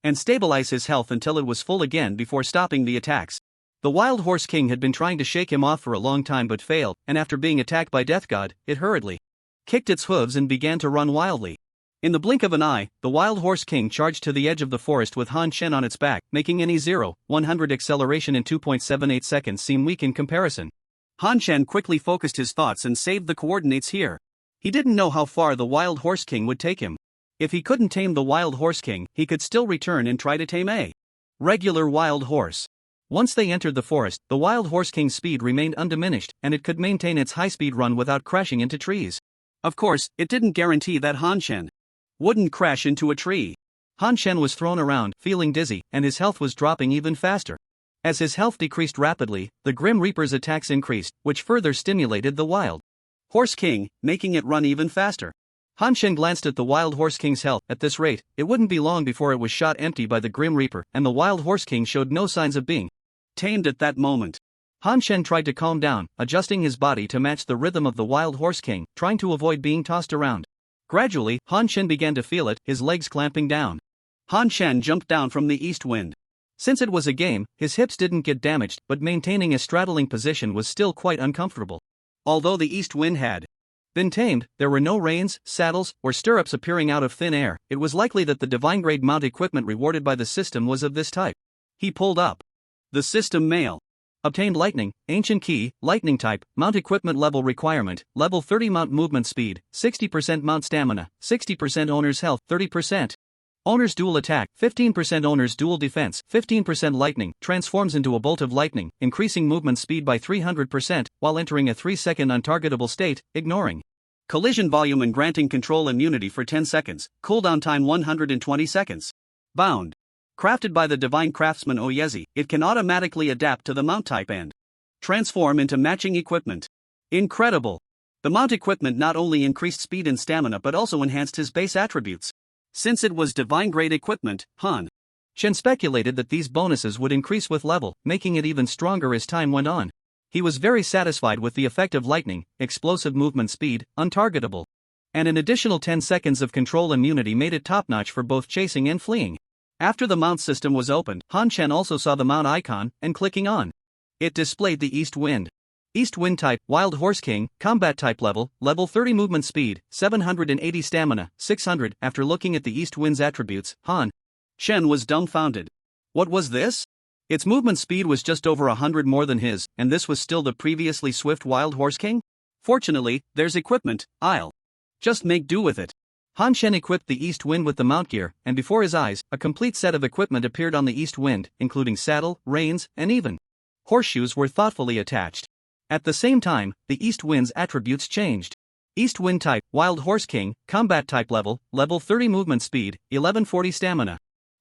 and stabilize his health until it was full again before stopping the attacks. The Wild Horse King had been trying to shake him off for a long time but failed, and after being attacked by Death God, it hurriedly kicked its hooves and began to run wildly. In the blink of an eye, the Wild Horse King charged to the edge of the forest with Han Shen on its back, making any 0-100 acceleration in 2.78 seconds seem weak in comparison. Han Shen quickly focused his thoughts and saved the coordinates here. He didn't know how far the Wild Horse King would take him. If he couldn't tame the Wild Horse King, he could still return and try to tame a regular wild horse. Once they entered the forest, the Wild Horse King's speed remained undiminished, and it could maintain its high-speed run without crashing into trees. Of course, it didn't guarantee that Han Shen wouldn't crash into a tree. Han Shen was thrown around, feeling dizzy, and his health was dropping even faster. As his health decreased rapidly, the Grim Reaper's attacks increased, which further stimulated the Wild Horse King, making it run even faster. Han Shen glanced at the Wild Horse King's health. At this rate, it wouldn't be long before it was shot empty by the Grim Reaper, and the Wild Horse King showed no signs of being tamed at that moment. Han Shen tried to calm down, adjusting his body to match the rhythm of the Wild Horse King, trying to avoid being tossed around. Gradually, Han Shen began to feel it, his legs clamping down. Han Shen jumped down from the east wind. Since it was a game, his hips didn't get damaged, but maintaining a straddling position was still quite uncomfortable. Although the east wind had been tamed, there were no reins, saddles, or stirrups appearing out of thin air. It was likely that the divine-grade mount equipment rewarded by the system was of this type. He pulled up the system mail. Obtained lightning, ancient key, lightning type, mount equipment level requirement, level 30 mount movement speed, 60% mount stamina, 60% owner's health, 30%. Owner's dual attack, 15% owner's dual defense, 15% lightning, transforms into a bolt of lightning, increasing movement speed by 300% while entering a 3-second untargetable state, ignoring collision volume and granting control immunity for 10 seconds, cooldown time 120 seconds. Bound. Crafted by the divine craftsman Oyezi, it can automatically adapt to the mount type and transform into matching equipment. Incredible! The mount equipment not only increased speed and stamina but also enhanced his base attributes. Since it was divine-grade equipment, Han Shen speculated that these bonuses would increase with level, making it even stronger as time went on. He was very satisfied with the effect of lightning, explosive movement speed, untargetable, and an additional 10 seconds of control immunity made it top-notch for both chasing and fleeing. After the mount system was opened, Han Shen also saw the mount icon, and clicking on it displayed the East Wind. East Wind type, Wild Horse King, combat type level 30 movement speed, 780 stamina, 600. After looking at the East Wind's attributes, Han Shen was dumbfounded. What was this? Its movement speed was just over 100 more than his, and this was still the previously swift Wild Horse King? Fortunately, there's equipment, I'll just make do with it. Han Shen equipped the East Wind with the mount gear, and before his eyes, a complete set of equipment appeared on the East Wind, including saddle, reins, and even horseshoes were thoughtfully attached. At the same time, the East Wind's attributes changed. East Wind type, Wild Horse King, combat type level 30 movement speed, 1140 stamina,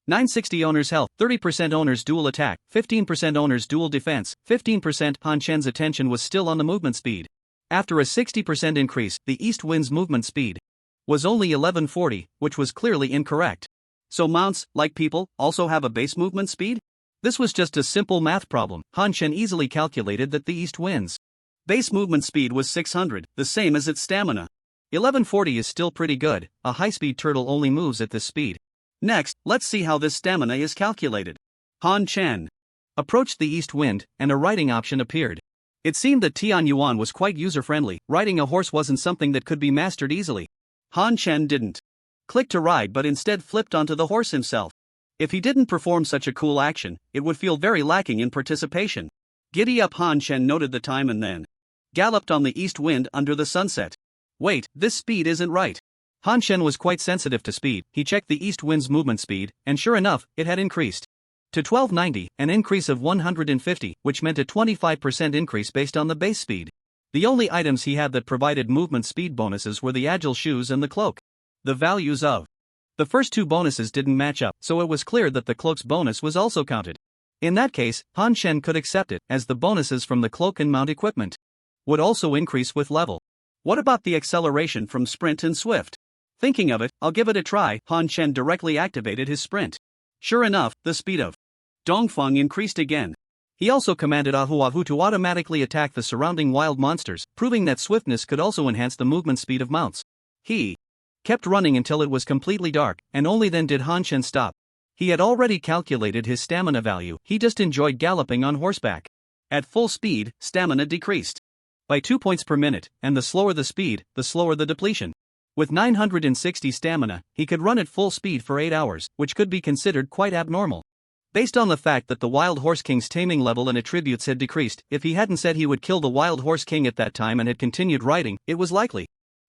960 owner's health, 30% owner's dual attack, 15% owner's dual defense, 15%. Han Shen's attention was still on the movement speed. After a 60% increase, the East Wind's movement speed was only 1140, which was clearly incorrect. So mounts, like people, also have a base movement speed? This was just a simple math problem. Han Shen easily calculated that the East Wind's base movement speed was 600, the same as its stamina. 1140 is still pretty good. A high-speed turtle only moves at this speed. Next, let's see how this stamina is calculated. Han Shen approached the East Wind, and a riding option appeared. It seemed that Tian Yuan was quite user-friendly. Riding a horse wasn't something that could be mastered easily. Han Chen didn't click to ride but instead flipped onto the horse himself. If he didn't perform such a cool action, it would feel very lacking in participation. Giddy up, Han Chen noted the time and then galloped on the east wind under the sunset. Wait, this speed isn't right. Han Chen was quite sensitive to speed. He checked the east wind's movement speed, and sure enough, it had increased to 1290, an increase of 150, which meant a 25% increase based on the base speed. The only items he had that provided movement speed bonuses were the agile shoes and the cloak. The values of the first two bonuses didn't match up, so it was clear that the cloak's bonus was also counted. In that case, Han Chen could accept it, as the bonuses from the cloak and mount equipment would also increase with level. What about the acceleration from sprint and swift? Thinking of it, I'll give it a try. Han Chen directly activated his sprint. Sure enough, the speed of Dongfeng increased again. He also commanded Ahu to automatically attack the surrounding wild monsters, proving that swiftness could also enhance the movement speed of mounts. He kept running until it was completely dark, and only then did Han Chen stop. He had already calculated his stamina value. He just enjoyed galloping on horseback. At full speed, stamina decreased by 2 points per minute, and the slower the speed, the slower the depletion. With 960 stamina, he could run at full speed for 8 hours, which could be considered quite abnormal. Based on the fact that the Wild Horse King's taming level and attributes had decreased, if he hadn't said he would kill the Wild Horse King at that time and had continued riding, it was likely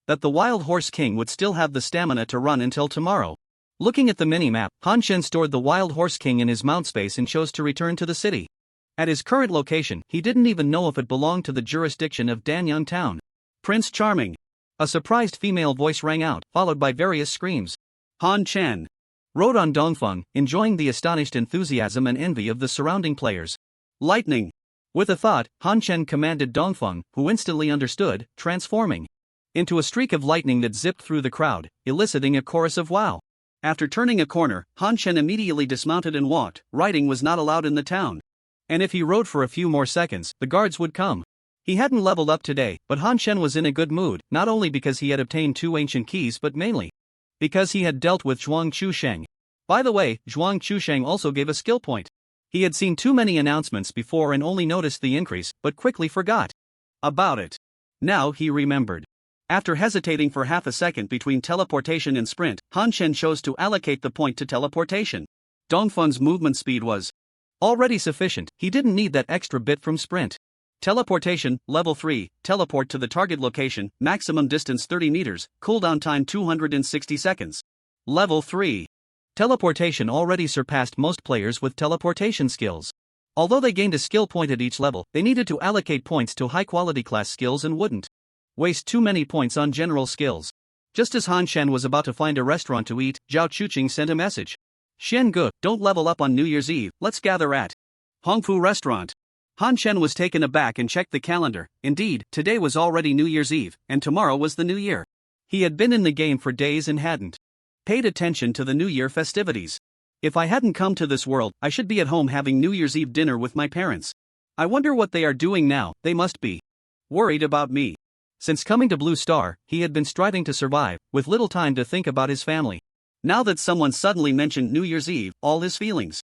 that the Wild Horse King would still have the stamina to run until tomorrow. Looking at the mini-map, Han Chen stored the Wild Horse King in his mount space and chose to return to the city. At his current location, he didn't even know if it belonged to the jurisdiction of Danyang Town. Prince Charming. A surprised female voice rang out, followed by various screams. Han Chen rode on Dongfeng, enjoying the astonished enthusiasm and envy of the surrounding players. Lightning. With a thought, Han Chen commanded Dongfeng, who instantly understood, transforming into a streak of lightning that zipped through the crowd, eliciting a chorus of wow. After turning a corner, Han Chen immediately dismounted and walked. Riding was not allowed in the town, and if he rode for a few more seconds, the guards would come. He hadn't leveled up today, but Han Chen was in a good mood, not only because he had obtained 2 ancient keys but mainly because he had dealt with Zhuang Chusheng. By the way, Zhuang Chusheng also gave a skill point. He had seen too many announcements before and only noticed the increase, but quickly forgot about it. Now he remembered. After hesitating for half a second between teleportation and sprint, Han Chen chose to allocate the point to teleportation. Dongfeng's movement speed was already sufficient, he didn't need that extra bit from sprint. Teleportation, level 3, teleport to the target location, maximum distance 30 meters, cooldown time 260 seconds. Level 3. Teleportation already surpassed most players with teleportation skills. Although they gained a skill point at each level, they needed to allocate points to high-quality class skills and wouldn't waste too many points on general skills. Just as Han Chen was about to find a restaurant to eat, Zhao Chuqing sent a message. Shen Ge, don't level up on New Year's Eve, let's gather at Hongfu Restaurant. Han Chen was taken aback and checked the calendar. Indeed, today was already New Year's Eve, and tomorrow was the New Year. He had been in the game for days and hadn't paid attention to the New Year festivities. If I hadn't come to this world, I should be at home having New Year's Eve dinner with my parents. I wonder what they are doing now. They must be worried about me. Since coming to Blue Star, he had been striving to survive, with little time to think about his family. Now that someone suddenly mentioned New Year's Eve, all his feelings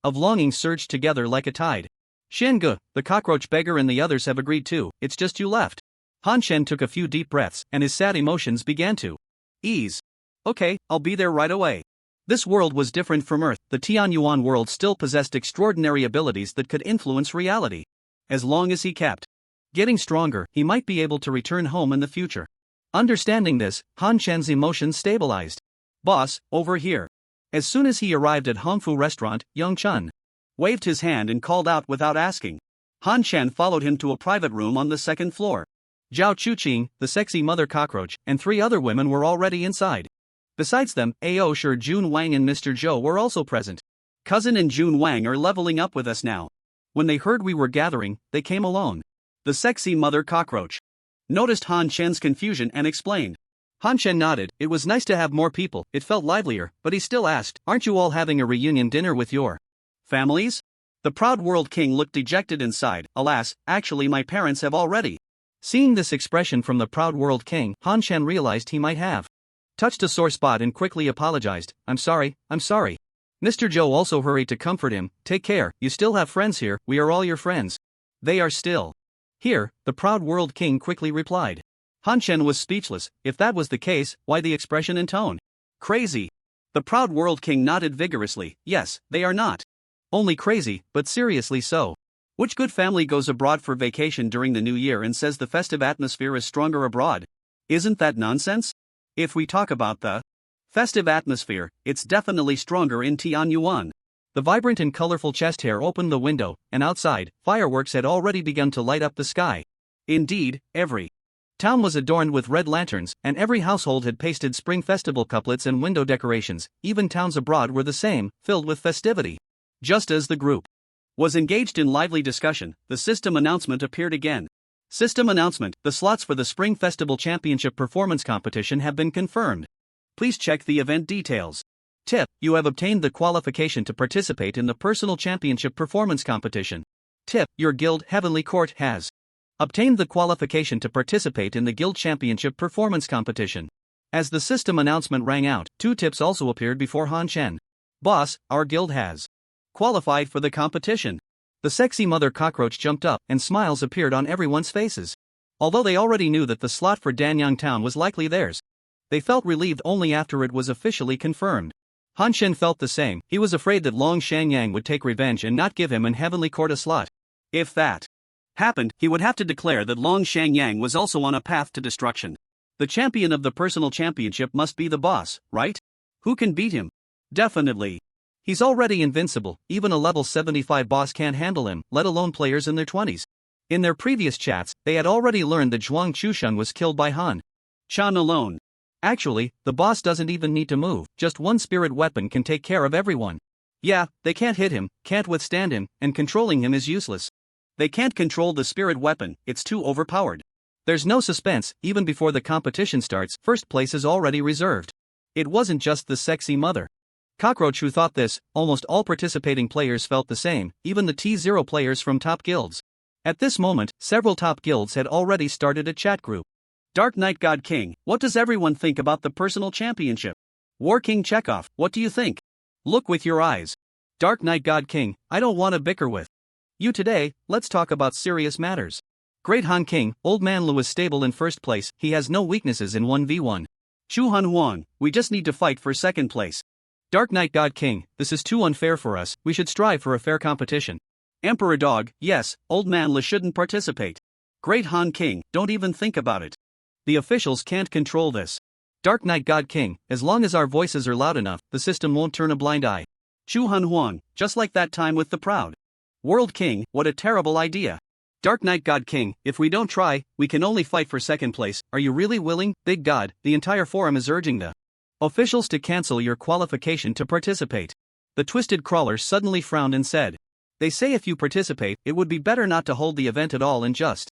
of longing surged together like a tide. Shen Ge, the cockroach beggar and the others have agreed too, it's just you left. Han Chen took a few deep breaths, and his sad emotions began to ease. Okay, I'll be there right away. This world was different from Earth. The Tianyuan world still possessed extraordinary abilities that could influence reality. As long as he kept getting stronger, he might be able to return home in the future. Understanding this, Han Chen's emotions stabilized. Boss, over here. As soon as he arrived at Hongfu Restaurant, Young Chun waved his hand and called out without asking. Han Chen followed him to a private room on the second floor. Zhao Chuqing, the sexy mother cockroach, and 3 other women were already inside. Besides them, Ao Sher Jun Wang and Mr. Zhou were also present. Cousin and Jun Wang are leveling up with us now. When they heard we were gathering, they came alone. The sexy mother cockroach noticed Han Chen's confusion and explained. Han Chen nodded. It was nice to have more people, it felt livelier, but he still asked, aren't you all having a reunion dinner with your families? The proud world king looked dejected and sighed. Alas, actually my parents have already. Seeing this expression from the proud world king, Han Chen realized he might have touched a sore spot and quickly apologized. I'm sorry. Mr. Zhou also hurried to comfort him. Take care, you still have friends here, we are all your friends. They are still here, the proud world king quickly replied. Han Chen was speechless. If that was the case, why the expression and tone? Crazy. The proud World King nodded vigorously. Yes, they are not only crazy, but seriously so. Which good family goes abroad for vacation during the new year and says the festive atmosphere is stronger abroad? Isn't that nonsense? If we talk about the festive atmosphere, it's definitely stronger in Tianyuan. The vibrant and colorful chest hair opened the window, and outside, fireworks had already begun to light up the sky. Indeed, every town was adorned with red lanterns, and every household had pasted spring festival couplets and window decorations. Even towns abroad were the same, filled with festivity. Just as the group was engaged in lively discussion, the system announcement appeared again. System announcement: the slots for the Spring Festival Championship Performance Competition have been confirmed. Please check the event details. Tip: you have obtained the qualification to participate in the Personal Championship Performance Competition. Tip: your guild, Heavenly Court, has obtained the qualification to participate in the Guild Championship Performance Competition. As the system announcement rang out, 2 tips also appeared before Han Chen. Boss, our guild has qualified for the competition. The sexy mother cockroach jumped up, and smiles appeared on everyone's faces. Although they already knew that the slot for Danyang Town was likely theirs, they felt relieved only after it was officially confirmed. Han Chen felt the same. He was afraid that Long Shangyang would take revenge and not give him in Heavenly Court a slot. If that happened, he would have to declare that Long Shangyang was also on a path to destruction. The champion of the personal championship must be the boss, right? Who can beat him? Definitely. He's already invincible. Even a level 75 boss can't handle him, let alone players in their 20s. In their previous chats, they had already learned that Zhuang Chushun was killed by Han Chen alone. Actually, the boss doesn't even need to move, just one spirit weapon can take care of everyone. Yeah, they can't hit him, can't withstand him, and controlling him is useless. They can't control the spirit weapon, it's too overpowered. There's no suspense. Even before the competition starts, first place is already reserved. It wasn't just the sexy mother cockroach who thought this. Almost all participating players felt the same, even the T0 players from top guilds. At this moment, several top guilds had already started a chat group. Dark Knight God King, what does everyone think about the personal championship? War King Chekhov, what do you think? Look with your eyes. Dark Knight God King, I don't want to bicker with you today, let's talk about serious matters. Great Han King, Old Man Lu is stable in first place, he has no weaknesses in 1v1. Chu Han Huang, we just need to fight for second place. Dark Knight God King, this is too unfair for us, we should strive for a fair competition. Emperor Dog, yes, Old Man Lu shouldn't participate. Great Han King, don't even think about it. The officials can't control this. Dark Knight God King, as long as our voices are loud enough, the system won't turn a blind eye. Chu Han Huang, just like that time with the proud World King, what a terrible idea. Dark Knight God King, if we don't try, we can only fight for second place. Are you really willing? Big God, the entire forum is urging the officials to cancel your qualification to participate. The Twisted Crawler suddenly frowned and said, they say if you participate, it would be better not to hold the event at all and just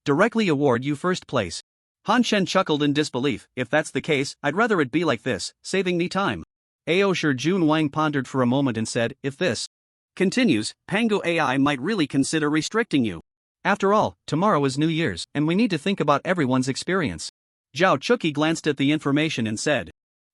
directly award you first place. Han Chen chuckled in disbelief. If that's the case, I'd rather it be like this, saving me time. Aosher Jun Wang pondered for a moment and said, if this continues, Pango AI might really consider restricting you. After all, tomorrow is New Year's, and we need to think about everyone's experience. Zhao Chuki glanced at the information and said,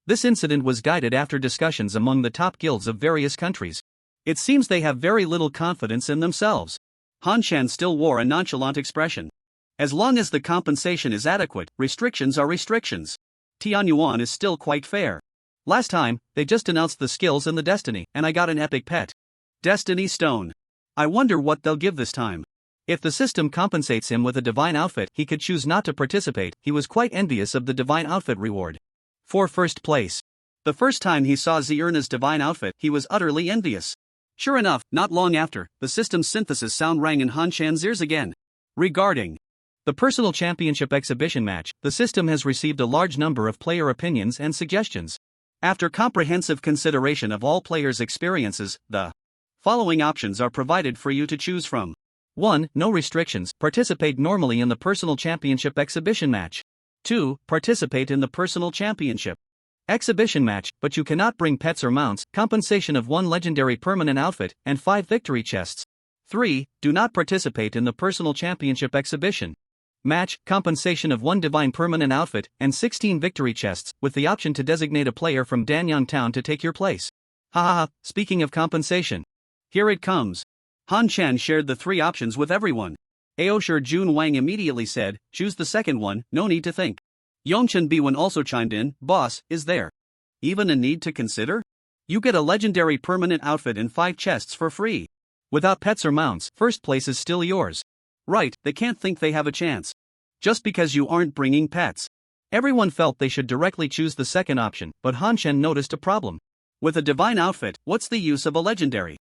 this incident was guided after discussions among the top guilds of various countries. It seems they have very little confidence in themselves. Han Chen still wore a nonchalant expression. As long as the compensation is adequate, restrictions are restrictions. Tianyuan is still quite fair. Last time, they just announced the skills and the destiny, and I got an epic pet Destiny Stone. I wonder what they'll give this time. If the system compensates him with a divine outfit, he could choose not to participate. He was quite envious of the divine outfit reward for first place. The first time he saw Zierna's divine outfit, he was utterly envious. Sure enough, not long after, the system's synthesis sound rang in Han Chan's ears again. Regarding the Personal Championship Exhibition match, the system has received a large number of player opinions and suggestions. After comprehensive consideration of all players' experiences, the following options are provided for you to choose from. 1. No restrictions, participate normally in the Personal Championship Exhibition match. 2. Participate in the Personal Championship Exhibition match, but you cannot bring pets or mounts, compensation of 1 legendary permanent outfit, and 5 victory chests. 3. Do not participate in the Personal Championship Exhibition match, compensation of 1 divine permanent outfit, and 16 victory chests, with the option to designate a player from Danyang Town to take your place. Haha, speaking of compensation. Here it comes. Han Chen shared the 3 options with everyone. Aosher Jun Wang immediately said, choose the second one, no need to think. Yongchen Biwen also chimed in, boss, is there even a need to consider? You get a legendary permanent outfit and 5 chests for free. Without pets or mounts, first place is still yours. Right, they can't think they have a chance. Just because you aren't bringing pets. Everyone felt they should directly choose the second option, but Han Shen noticed a problem. With a divine outfit, what's the use of a legendary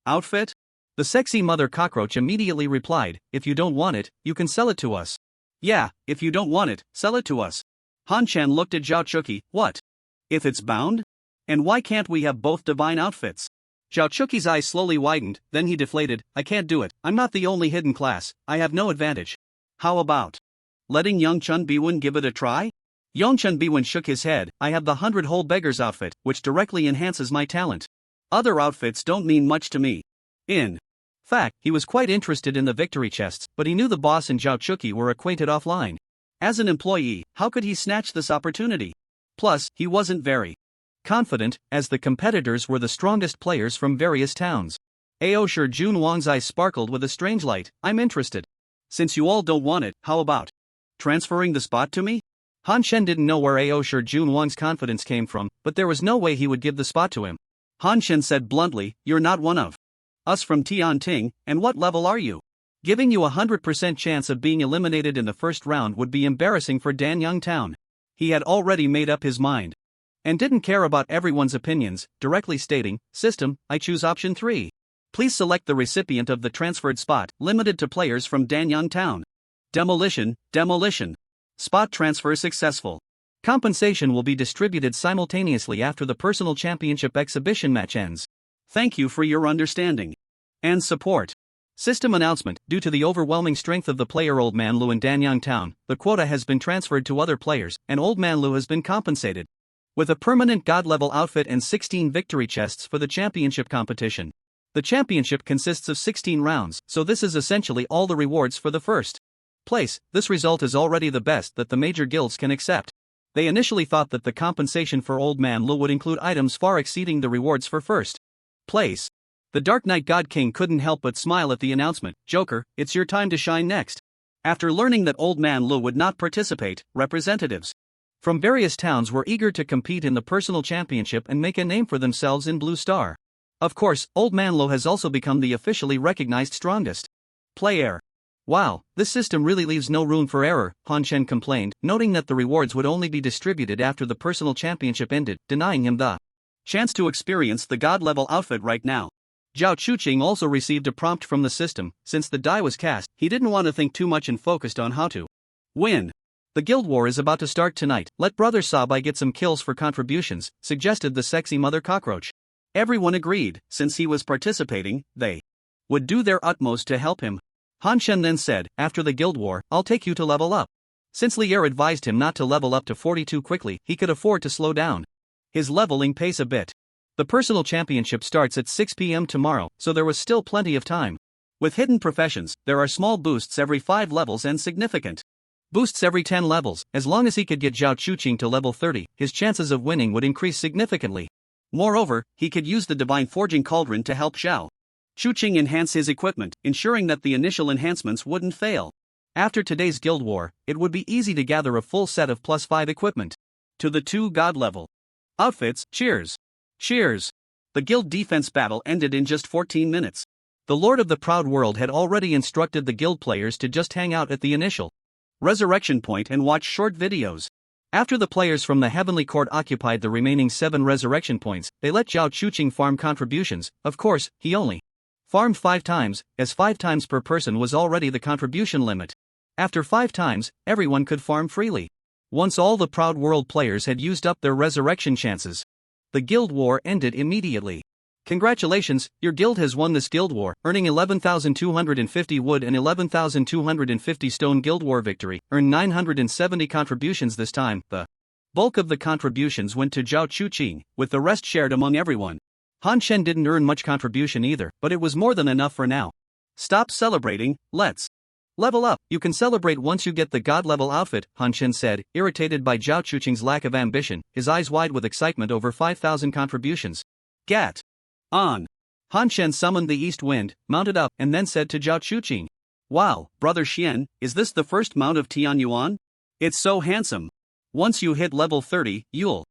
outfit? The sexy mother cockroach immediately replied, if you don't want it, you can sell it to us. Yeah, if you don't want it, sell it to us. Han Shen looked at Zhao Chuki, what? If it's bound? And why can't we have both divine outfits? Zhao Chuki's eyes slowly widened, then he deflated, I can't do it, I'm not the only hidden class, I have no advantage. How about letting Yongchen Biwen give it a try? Yongchen Biwen shook his head, I have the 100-hole beggar's outfit, which directly enhances my talent. Other outfits don't mean much to me. In fact, he was quite interested in the victory chests, but he knew the boss and Zhao Chuki were acquainted offline. As an employee, how could he snatch this opportunity? Plus, he wasn't very confident, as the competitors were the strongest players from various towns. Aosher Jun Wang's eyes sparkled with a strange light, I'm interested. Since you all don't want it, how about transferring the spot to me? Han Shen didn't know where Aosher Jun Wang's confidence came from, but there was no way he would give the spot to him. Han Shen said bluntly, you're not one of us from Tianting, and what level are you? Giving you a 100% chance of being eliminated in the first round would be embarrassing for Danyang Town. He had already made up his mind. And didn't care about everyone's opinions, directly stating, System, I choose option 3. Please select the recipient of the transferred spot, limited to players from Danyang Town. Demolition, demolition. Spot transfer successful. Compensation will be distributed simultaneously after the personal championship exhibition match ends. Thank you for your understanding and support. System announcement, due to the overwhelming strength of the player Old Man Lu in Danyang Town, the quota has been transferred to other players, and Old Man Lu has been compensated with a permanent god-level outfit and 16 victory chests for the championship competition. The championship consists of 16 rounds, so this is essentially all the rewards for the first place. This result is already the best that the major guilds can accept. They initially thought that the compensation for Old Man Lu would include items far exceeding the rewards for first place. The Dark Knight God King couldn't help but smile at the announcement, Joker, it's your time to shine next. After learning that Old Man Lu would not participate, representatives from various towns were eager to compete in the personal championship and make a name for themselves in Blue Star. Of course, Old Man Lu has also become the officially recognized strongest player. Wow, this system really leaves no room for error, Han Shen complained, noting that the rewards would only be distributed after the personal championship ended, denying him the chance to experience the god-level outfit right now. Zhao Chuqing also received a prompt from the system. Since the die was cast, he didn't want to think too much and focused on how to win. The guild war is about to start tonight, let Brother Sabai get some kills for contributions, suggested the sexy mother cockroach. Everyone agreed, since he was participating, they would do their utmost to help him. Han Shen then said, after the guild war, I'll take you to level up. Since Lier advised him not to level up to 42 quickly, he could afford to slow down his leveling pace a bit. The personal championship starts at 6 p.m. tomorrow, so there was still plenty of time. With hidden professions, there are small boosts every 5 levels and significant boosts every 10 levels. As long as he could get Zhao Chuqing to level 30, his chances of winning would increase significantly. Moreover, he could use the Divine Forging Cauldron to help Zhao Chuqing enhance his equipment, ensuring that the initial enhancements wouldn't fail. After today's guild war, it would be easy to gather a full set of +5 equipment to the 2 god level outfits. Cheers! Cheers! The guild defense battle ended in just 14 minutes. The Lord of the Proud World had already instructed the guild players to just hang out at the initial resurrection point and watch short videos. After the players from the Heavenly Court occupied the remaining 7 resurrection points, they let Zhao Chuqing farm contributions. Of course, he only farmed 5 times, as 5 times per person was already the contribution limit. After 5 times, everyone could farm freely. Once all the Proud World players had used up their resurrection chances, the guild war ended immediately. Congratulations, your guild has won this guild war, earning 11,250 wood and 11,250 stone. Guild war victory, earned 970 contributions this time. The bulk of the contributions went to Zhao Chuqing, with the rest shared among everyone. Han Shen didn't earn much contribution either, but it was more than enough for now. Stop celebrating, let's level up. You can celebrate once you get the god level outfit, Han Shen said, irritated by Zhao Chuqing's lack of ambition, his eyes wide with excitement over 5,000 contributions. Gat on. Han Shen summoned the east wind, mounted up, and then said to Zhao Chuqing, Wow, Brother Xian, is this the first mount of Tianyuan? It's so handsome. Once you hit level 30, you'll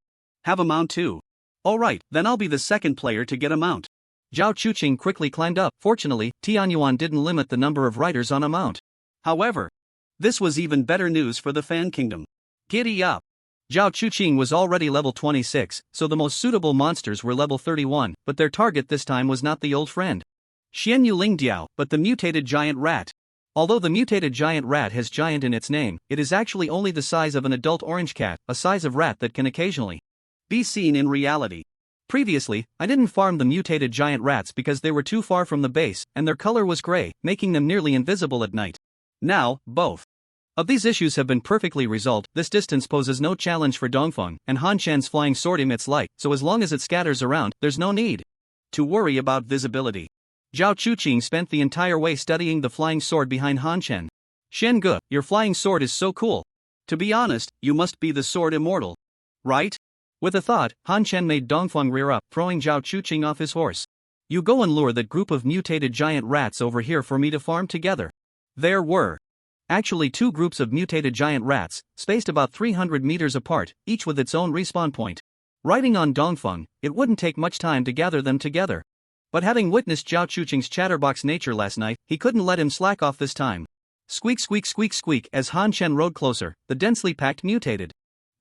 have a mount too. Alright, then I'll be the second player to get a mount. Zhao Chuqing quickly climbed up. Fortunately, Tianyuan didn't limit the number of riders on a mount. However, this was even better news for the fan kingdom. Giddy up! Zhao Chuqing was already level 26, so the most suitable monsters were level 31, but their target this time was not the old friend Xian Yuling Diao, but the mutated giant rat. Although the mutated giant rat has giant in its name, it is actually only the size of an adult orange cat, a size of rat that can occasionally be seen in reality. Previously, I didn't farm the mutated giant rats because they were too far from the base, and their color was gray, making them nearly invisible at night. Now, both of these issues have been perfectly resolved. This distance poses no challenge for Dongfeng, and Han Shen's flying sword emits light, so as long as it scatters around, there's no need to worry about visibility. Zhao Chuqing spent the entire way studying the flying sword behind Han Shen. Shen Ge, your flying sword is so cool. To be honest, you must be the sword immortal. Right? With a thought, Han Shen made Dongfeng rear up, throwing Zhao Chuqing off his horse. You go and lure that group of mutated giant rats over here for me to farm together. There were actually two groups of mutated giant rats, spaced about 300 meters apart, each with its own respawn point. Riding on Dongfeng, it wouldn't take much time to gather them together. But having witnessed Zhao Chuqing's chatterbox nature last night, he couldn't let him slack off this time. Squeak squeak squeak squeak as Han Shen rode closer, the densely packed mutated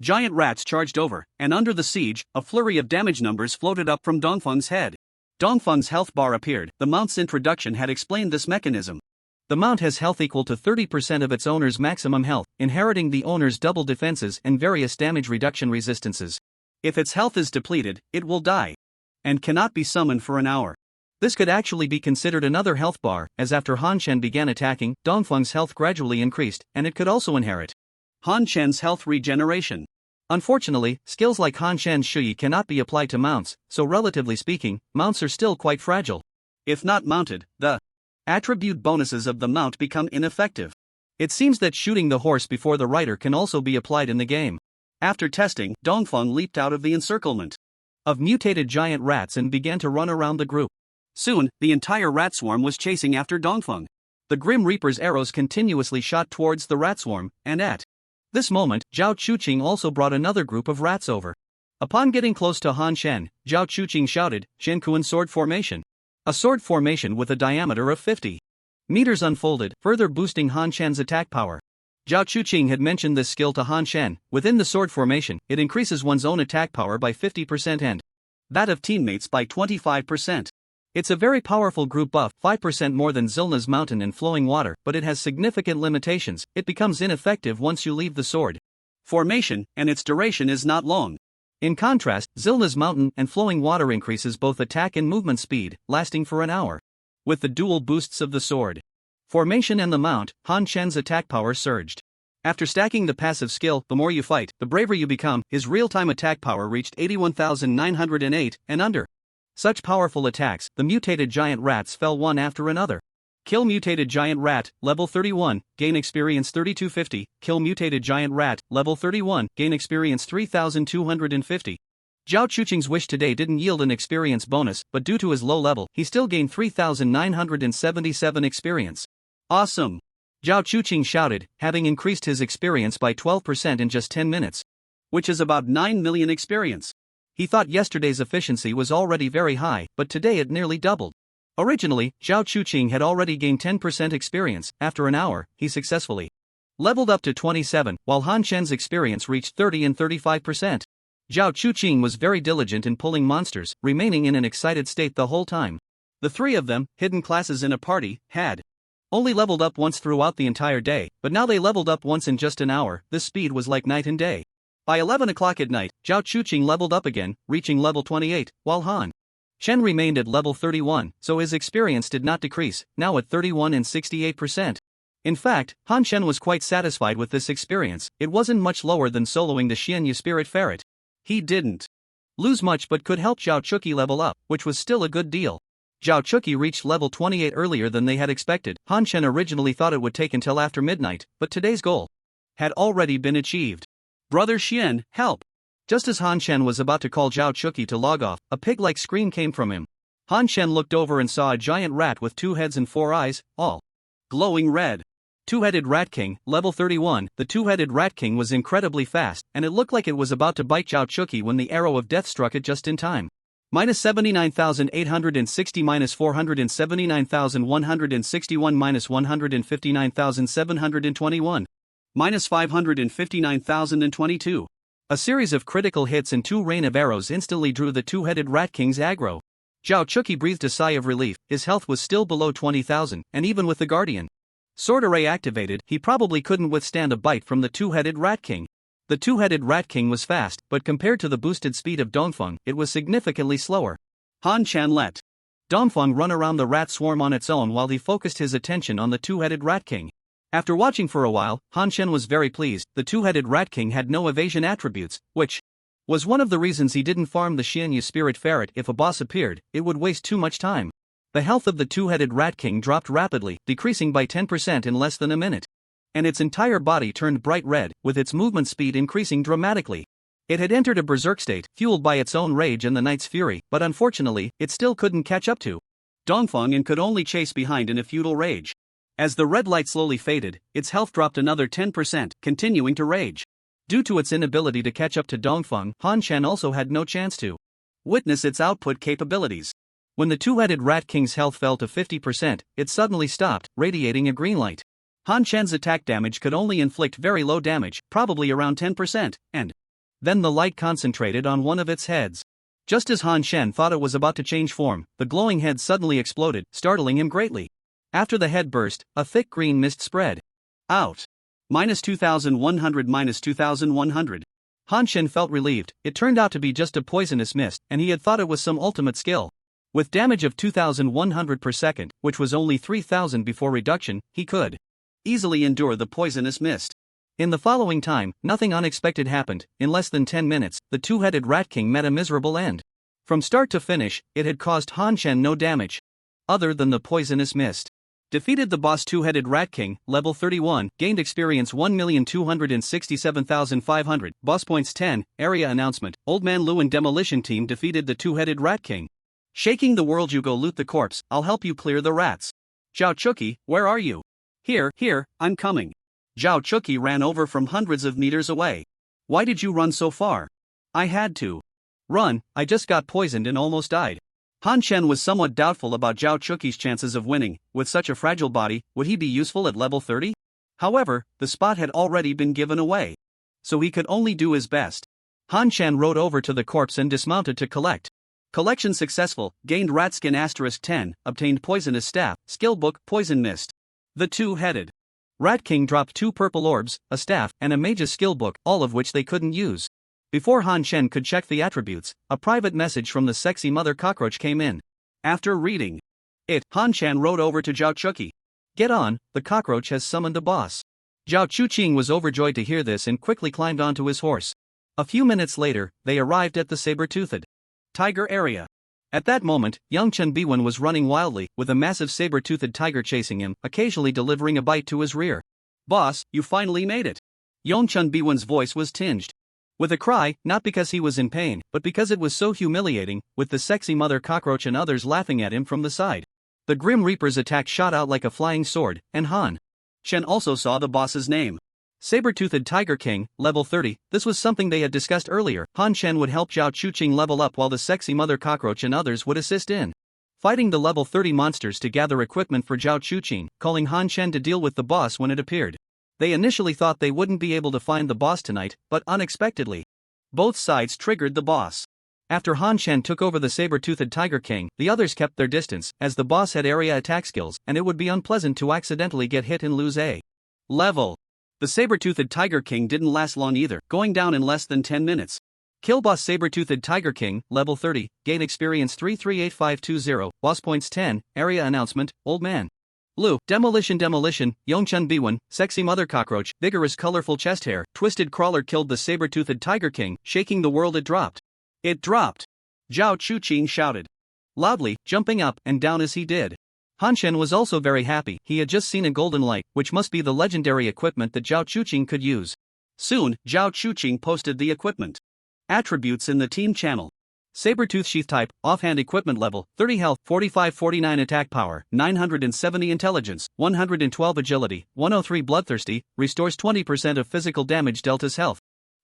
giant rats charged over, and under the siege, a flurry of damage numbers floated up from Dongfeng's head. Dongfeng's health bar appeared. The mount's introduction had explained this mechanism. The mount has health equal to 30% of its owner's maximum health, inheriting the owner's double defenses and various damage reduction resistances. If its health is depleted, it will die and cannot be summoned for an hour. This could actually be considered another health bar, as after Han Shen began attacking, Dongfeng's health gradually increased, and it could also inherit Han Shen's health regeneration. Unfortunately, skills like Han Shen's Shui cannot be applied to mounts, so relatively speaking, mounts are still quite fragile. If not mounted, the attribute bonuses of the mount become ineffective. It seems that shooting the horse before the rider can also be applied in the game. After testing, Dongfeng leaped out of the encirclement of mutated giant rats and began to run around the group. Soon, the entire rat swarm was chasing after Dongfeng. The Grim Reaper's arrows continuously shot towards the rat swarm, and at this moment, Zhao Chuqing also brought another group of rats over. Upon getting close to Han Shen, Zhao Chuqing shouted, "Shenkuan sword formation." A sword formation with a diameter of 50 meters unfolded, further boosting Han Shen's attack power. Zhao Chuqing had mentioned this skill to Han Shen. Within the sword formation, it increases one's own attack power by 50% and that of teammates by 25%. It's a very powerful group buff, 5% more than Zilna's mountain and flowing water, but it has significant limitations. It becomes ineffective once you leave the sword formation, and its duration is not long. In contrast, Zilna's mountain and flowing water increases both attack and movement speed, lasting for an hour. With the dual boosts of the sword formation and the mount, Han Shen's attack power surged. After stacking the passive skill, the more you fight, the braver you become, his real-time attack power reached 81,908 and under. Such powerful attacks, the mutated giant rats fell one after another. Kill mutated giant rat, level 31, gain experience 3250. Kill mutated giant rat, level 31, gain experience 3250. Zhao Chuqing's wish today didn't yield an experience bonus, but due to his low level, he still gained 3,977 experience. Awesome! Zhao Chuqing shouted, having increased his experience by 12% in just 10 minutes. Which is about 9 million experience. He thought yesterday's efficiency was already very high, but today it nearly doubled. Originally, Zhao Chuqing had already gained 10% experience. After an hour, he successfully leveled up to 27, while Han Shen's experience reached 30 and 35%. Zhao Chuqing was very diligent in pulling monsters, remaining in an excited state the whole time. The three of them, hidden classes in a party, had only leveled up once throughout the entire day, but now they leveled up once in just an hour. This speed was like night and day. By 11 o'clock at night, Zhao Chuqing leveled up again, reaching level 28, while Han Shen remained at level 31, so his experience did not decrease, now at 31 and 68%. In fact, Han Shen was quite satisfied with this experience. It wasn't much lower than soloing the Xianyu Spirit Ferret. He didn't lose much but could help Zhao Chuqi level up, which was still a good deal. Zhao Chuqi reached level 28 earlier than they had expected. Han Shen originally thought it would take until after midnight, but today's goal had already been achieved. Brother Xian, help! Just as Han Shen was about to call Zhao Chuqi to log off, a pig-like scream came from him. Han Shen looked over and saw a giant rat with 2 heads and 4 eyes, all glowing red. Two-headed Rat King, level 31. The two-headed Rat King was incredibly fast, and it looked like it was about to bite Zhao Chuki when the arrow of death struck it just in time. Minus 79,860 minus 479,161 minus 159,721. Minus 559,022. A series of critical hits and 2 rain of arrows instantly drew the two-headed Rat King's aggro. Zhao Chuki breathed a sigh of relief. His health was still below 20,000, and even with the Guardian Sword Array activated, he probably couldn't withstand a bite from the two-headed Rat King. The two-headed Rat King was fast, but compared to the boosted speed of Dongfeng, it was significantly slower. Han Chen let Dongfeng run around the rat swarm on its own while he focused his attention on the two-headed Rat King. After watching for a while, Han Chen was very pleased. The two-headed Rat King had no evasion attributes, which was one of the reasons he didn't farm the Xianyu Spirit Ferret. If a boss appeared, it would waste too much time. The health of the two-headed Rat King dropped rapidly, decreasing by 10% in less than a minute. And its entire body turned bright red, with its movement speed increasing dramatically. It had entered a berserk state, fueled by its own rage and the Knight's fury, but unfortunately, it still couldn't catch up to Dongfeng and could only chase behind in a futile rage. As the red light slowly faded, its health dropped another 10%, continuing to rage. Due to its inability to catch up to Dongfeng, Han Chen also had no chance to witness its output capabilities. When the two-headed Rat King's health fell to 50%, it suddenly stopped, radiating a green light. Han Chen's attack damage could only inflict very low damage, probably around 10%, and then the light concentrated on one of its heads. Just as Han Chen thought it was about to change form, the glowing head suddenly exploded, startling him greatly. After the head burst, a thick green mist spread out. Minus 2,100 minus 2,100. Han Chen felt relieved. It turned out to be just a poisonous mist, and he had thought it was some ultimate skill. With damage of 2,100 per second, which was only 3,000 before reduction, he could easily endure the poisonous mist. In the following time, nothing unexpected happened. In less than 10 minutes, the two-headed Rat King met a miserable end. From start to finish, it had caused Han Chen no damage other than the poisonous mist. Defeated the boss two-headed Rat King, level 31, gained experience 1,267,500, boss points 10, area announcement, Old Man Lu and Demolition Team defeated the two-headed Rat King. Shaking the world, you go loot the corpse, I'll help you clear the rats. Zhao Chuki, where are you? Here, I'm coming. Zhao Chuki ran over from hundreds of meters away. Why did you run so far? I had to run, I just got poisoned and almost died. Han Chen was somewhat doubtful about Zhao Chuki's chances of winning. With such a fragile body, would he be useful at level 30? However, the spot had already been given away, so he could only do his best. Han Chen rode over to the corpse and dismounted to collect. Collection successful, gained Ratskin *10, obtained Poisonous Staff, Skill Book, Poison Mist. The two-headed Rat King dropped 2 purple orbs, a staff, and a mage's skill book, all of which they couldn't use. Before Han Chen could check the attributes, a private message from the sexy mother cockroach came in. After reading it, Han Chen rode over to Zhao Chuki. Get on, the cockroach has summoned a boss. Zhao Chuqing was overjoyed to hear this and quickly climbed onto his horse. A few minutes later, they arrived at the saber-toothed tiger area. At that moment, young Chen Biwen was running wildly, with a massive saber-toothed tiger chasing him, occasionally delivering a bite to his rear. Boss, you finally made it. Young Chen Biwen's voice was tinged with a cry, not because he was in pain, but because it was so humiliating, with the sexy mother cockroach and others laughing at him from the side. The Grim Reaper's attack shot out like a flying sword, and Han Chen also saw the boss's name. Saber-toothed Tiger King, level 30. This was something they had discussed earlier. Han Chen would help Zhao Chuqing level up while the sexy mother cockroach and others would assist in fighting the level 30 monsters to gather equipment for Zhao Chuqing, calling Han Chen to deal with the boss when it appeared. They initially thought they wouldn't be able to find the boss tonight, but unexpectedly, both sides triggered the boss. After Han Chen took over the saber-toothed Tiger King, the others kept their distance, as the boss had area attack skills, and it would be unpleasant to accidentally get hit and lose a level. The saber-toothed Tiger King didn't last long either, going down in less than 10 minutes. Kill boss saber-toothed Tiger King, level 30, gain experience 338520, boss points 10, area announcement, Old Man Lu, Demolition, Yongchun Biwen, Sexy Mother Cockroach, Vigorous Colorful Chest Hair, Twisted Crawler killed the saber-toothed Tiger King, shaking the world. It dropped. It dropped! Zhao Chuqing shouted loudly, jumping up and down as he did. Han Chen was also very happy. He had just seen a golden light, which must be the legendary equipment that Zhao Chuqing could use. Soon, Zhao Chuqing posted the equipment attributes in the team channel. Saber-tooth sheath type, offhand equipment level, 30 health, 45-49 attack power, 970 intelligence, 112 agility, 103 bloodthirsty, restores 20% of physical damage dealt as health.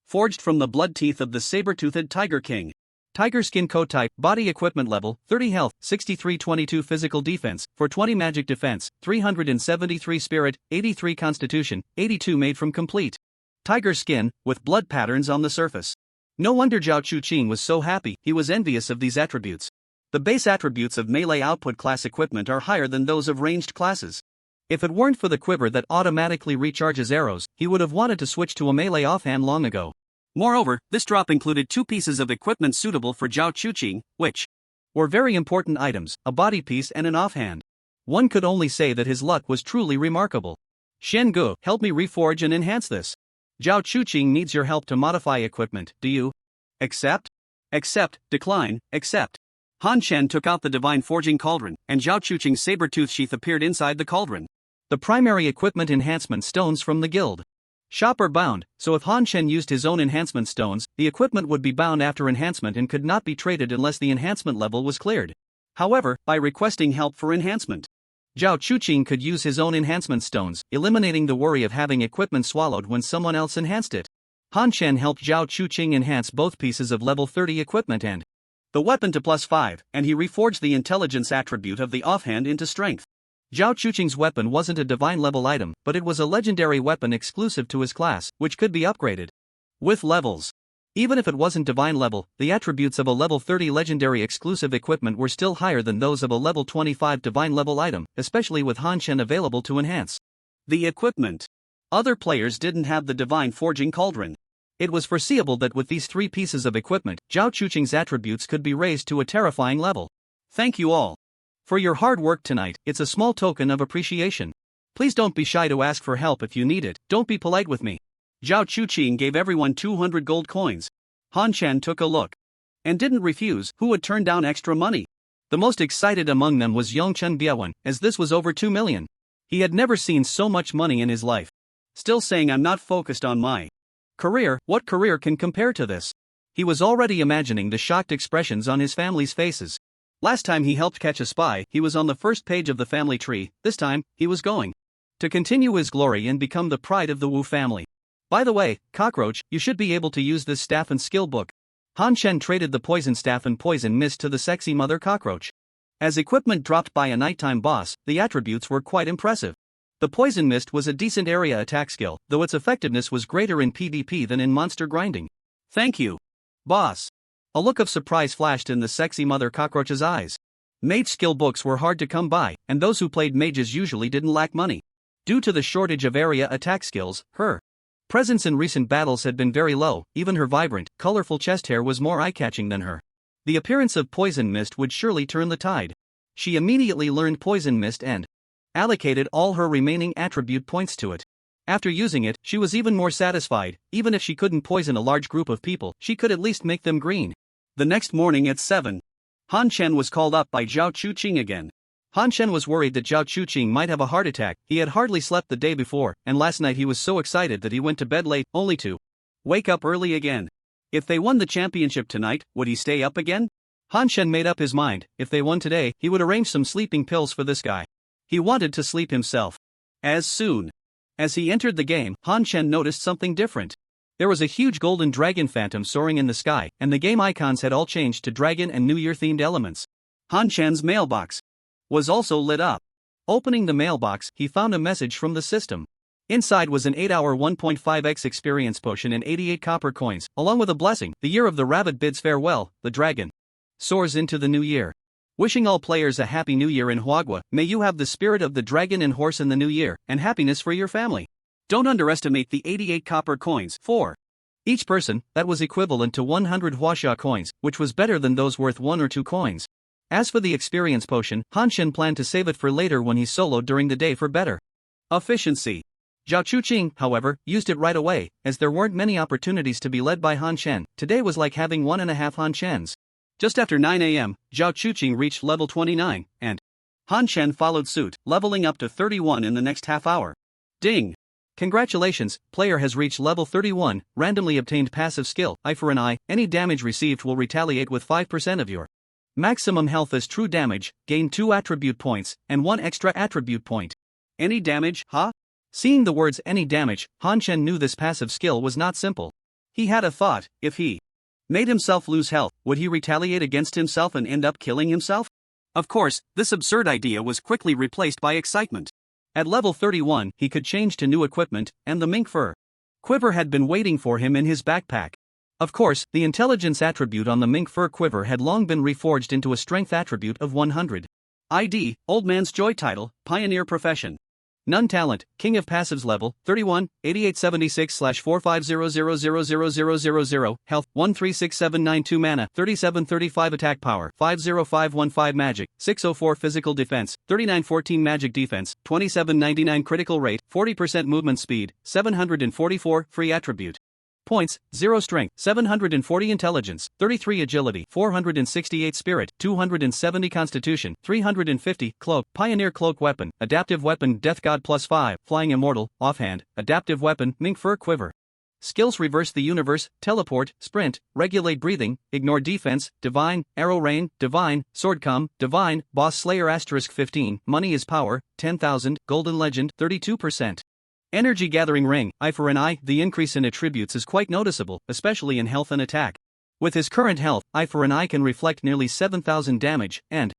Forged from the blood teeth of the saber-toothed Tiger King. Tiger skin coat type, body equipment level, 30 health, 63-22 physical defense, for 20 magic defense, 373 spirit, 83 constitution, 82 made from complete tiger skin, with blood patterns on the surface. No wonder Zhao Chuqing was so happy. He was envious of these attributes. The base attributes of melee output class equipment are higher than those of ranged classes. If it weren't for the quiver that automatically recharges arrows, he would have wanted to switch to a melee offhand long ago. Moreover, this drop included 2 pieces of equipment suitable for Zhao Chuqing, which were very important items, a body piece and an offhand. One could only say that his luck was truly remarkable. Shen Gu, help me reforge and enhance this. Zhao Chuqing needs your help to modify equipment, do you accept? Accept, decline, accept. Han Chen took out the divine forging cauldron, and Zhao Chuqing's saber-tooth sheath appeared inside the cauldron. The primary equipment enhancement stones from the guild shop are bound, so if Han Chen used his own enhancement stones, the equipment would be bound after enhancement and could not be traded unless the enhancement level was cleared. However, by requesting help for enhancement, Zhao Chuqing could use his own enhancement stones, eliminating the worry of having equipment swallowed when someone else enhanced it. Han Chen helped Zhao Chuqing enhance both pieces of level 30 equipment and the weapon to +5, and he reforged the intelligence attribute of the offhand into strength. Zhao Chuqing's weapon wasn't a divine level item, but it was a legendary weapon exclusive to his class, which could be upgraded with levels. Even if it wasn't divine level, the attributes of a level 30 legendary exclusive equipment were still higher than those of a level 25 divine level item, especially with Han Chen available to enhance the equipment. Other players didn't have the divine forging cauldron. It was foreseeable that with these 3 pieces of equipment, Zhao Chuqing's attributes could be raised to a terrifying level. Thank you all for your hard work tonight. It's a small token of appreciation. Please don't be shy to ask for help if you need it. Don't be polite with me. Zhao Chuqing gave everyone 200 gold coins. Han Chen took a look and didn't refuse. Who would turn down extra money? The most excited among them was Yongchen Biawen, as this was over 2 million. He had never seen so much money in his life. Still saying, I'm not focused on my career. What career can compare to this? He was already imagining the shocked expressions on his family's faces. Last time he helped catch a spy, he was on the first page of the family tree. This time, he was going to continue his glory and become the pride of the Wu family. By the way, Cockroach, you should be able to use this staff and skill book. Han Chen traded the poison staff and poison mist to the sexy mother Cockroach. As equipment dropped by a nighttime boss, the attributes were quite impressive. The poison mist was a decent area attack skill, though its effectiveness was greater in PvP than in monster grinding. Thank you, boss. A look of surprise flashed in the sexy mother Cockroach's eyes. Mage skill books were hard to come by, and those who played mages usually didn't lack money. Due to the shortage of area attack skills, her presence in recent battles had been very low. Even her vibrant, colorful chest hair was more eye-catching than her. The appearance of poison mist would surely turn the tide. She immediately learned poison mist and allocated all her remaining attribute points to it. After using it, she was even more satisfied. Even if she couldn't poison a large group of people, she could at least make them green. The next morning at 7, Han Chen was called up by Zhao Chuqing again. Han Chen was worried that Zhao Chuqing might have a heart attack. He had hardly slept the day before, and last night he was so excited that he went to bed late, only to wake up early again. If they won the championship tonight, would he stay up again? Han Chen made up his mind. If they won today, he would arrange some sleeping pills for this guy. He wanted to sleep himself. As soon as he entered the game, Han Chen noticed something different. There was a huge golden dragon phantom soaring in the sky, and the game icons had all changed to dragon and New Year themed elements. Han Chen's mailbox was also lit up. Opening the mailbox, he found a message from the system. Inside was an 8-hour 1.5x experience potion and 88 copper coins, along with a blessing. The year of the rabbit bids farewell, the dragon soars into the new year. Wishing all players a happy new year in Huagua. May you have the spirit of the dragon and horse in the new year, and happiness for your family. Don't underestimate the 88 copper coins. For each person, that was equivalent to 100 Huaxia coins, which was better than those worth 1 or 2 coins. As for the experience potion, Han Chen planned to save it for later when he soloed during the day for better efficiency. Zhao Chuqing, however, used it right away, as there weren't many opportunities to be led by Han Chen. Today was like having 1.5 Han Chens. Just after 9 a.m., Zhao Chuqing reached level 29, and Han Chen followed suit, leveling up to 31 in the next half hour. Ding! Congratulations, player has reached level 31, randomly obtained passive skill, Eye for an Eye, any damage received will retaliate with 5% of your maximum health as true damage, gain 2 attribute points, and 1 extra attribute point. Any damage, huh? Seeing the words any damage, Han Chen knew this passive skill was not simple. He had a thought: if he made himself lose health, would he retaliate against himself and end up killing himself? Of course, this absurd idea was quickly replaced by excitement. At level 31, he could change to new equipment, and the mink fur quiver had been waiting for him in his backpack. Of course, the intelligence attribute on the mink fur quiver had long been reforged into a strength attribute of 100. ID, Old Man's Joy title, Pioneer profession. None talent, King of Passives level, 31, 8876/45000000, health, 136792 mana, 3735 attack power, 50515 magic, 604 physical defense, 3914 magic defense, 2799 critical rate, 40% movement speed, 744 free attribute. Points, 0 strength, 740 intelligence, 33 agility, 468 spirit, 270 constitution, 350 cloak, pioneer cloak weapon, adaptive weapon death god +5, flying immortal, offhand, adaptive weapon mink fur quiver. Skills: reverse the universe, teleport, sprint, regulate breathing, ignore defense, divine, arrow rain, divine, sword come, divine, boss slayer *15, money is power, 10,000, golden legend, 32%. Energy gathering ring, Eye for an Eye, the increase in attributes is quite noticeable, especially in health and attack. With his current health, Eye for an Eye can reflect nearly 7,000 damage, and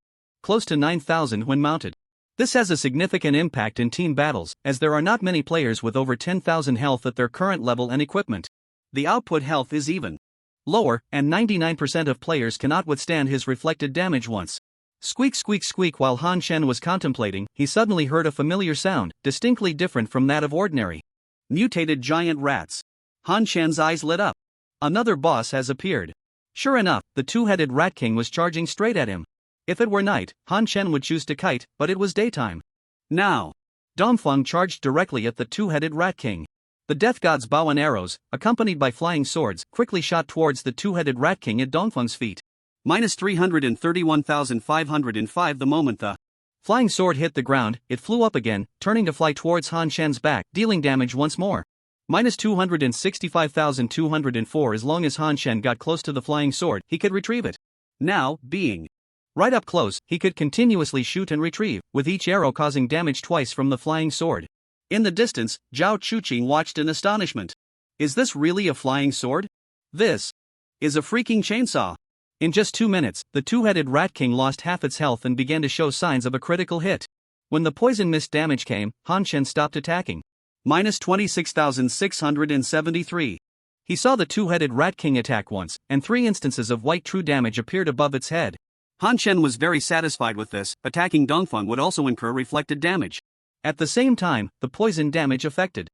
close to 9,000 when mounted. This has a significant impact in team battles, as there are not many players with over 10,000 health at their current level and equipment. The output health is even lower, and 99% of players cannot withstand his reflected damage once. Squeak squeak squeak. While Han Chen was contemplating, he suddenly heard a familiar sound, distinctly different from that of ordinary mutated giant rats. Han Chen's eyes lit up. Another boss has appeared. Sure enough, the two-headed Rat King was charging straight at him. If it were night, Han Chen would choose to kite, but it was daytime. Now, Dongfeng charged directly at the two-headed Rat King. The Death God's bow and arrows, accompanied by flying swords, quickly shot towards the two-headed Rat King at Dongfeng's feet. Minus 331,505 the moment the flying sword hit the ground, it flew up again, turning to fly towards Han Chen's back, dealing damage once more. Minus 265,204. As long as Han Chen got close to the flying sword, he could retrieve it. Now, being right up close, he could continuously shoot and retrieve, with each arrow causing damage twice from the flying sword. In the distance, Zhao Chuqing watched in astonishment. Is this really a flying sword? This is a freaking chainsaw. In just 2 minutes, the two-headed Rat King lost half its health and began to show signs of a critical hit. When the poison mist damage came, Han Chen stopped attacking. Minus 26,673. He saw the two-headed Rat King attack once, and 3 instances of white true damage appeared above its head. Han Chen was very satisfied with this. Attacking Dongfeng would also incur reflected damage. At the same time, the poison damage affected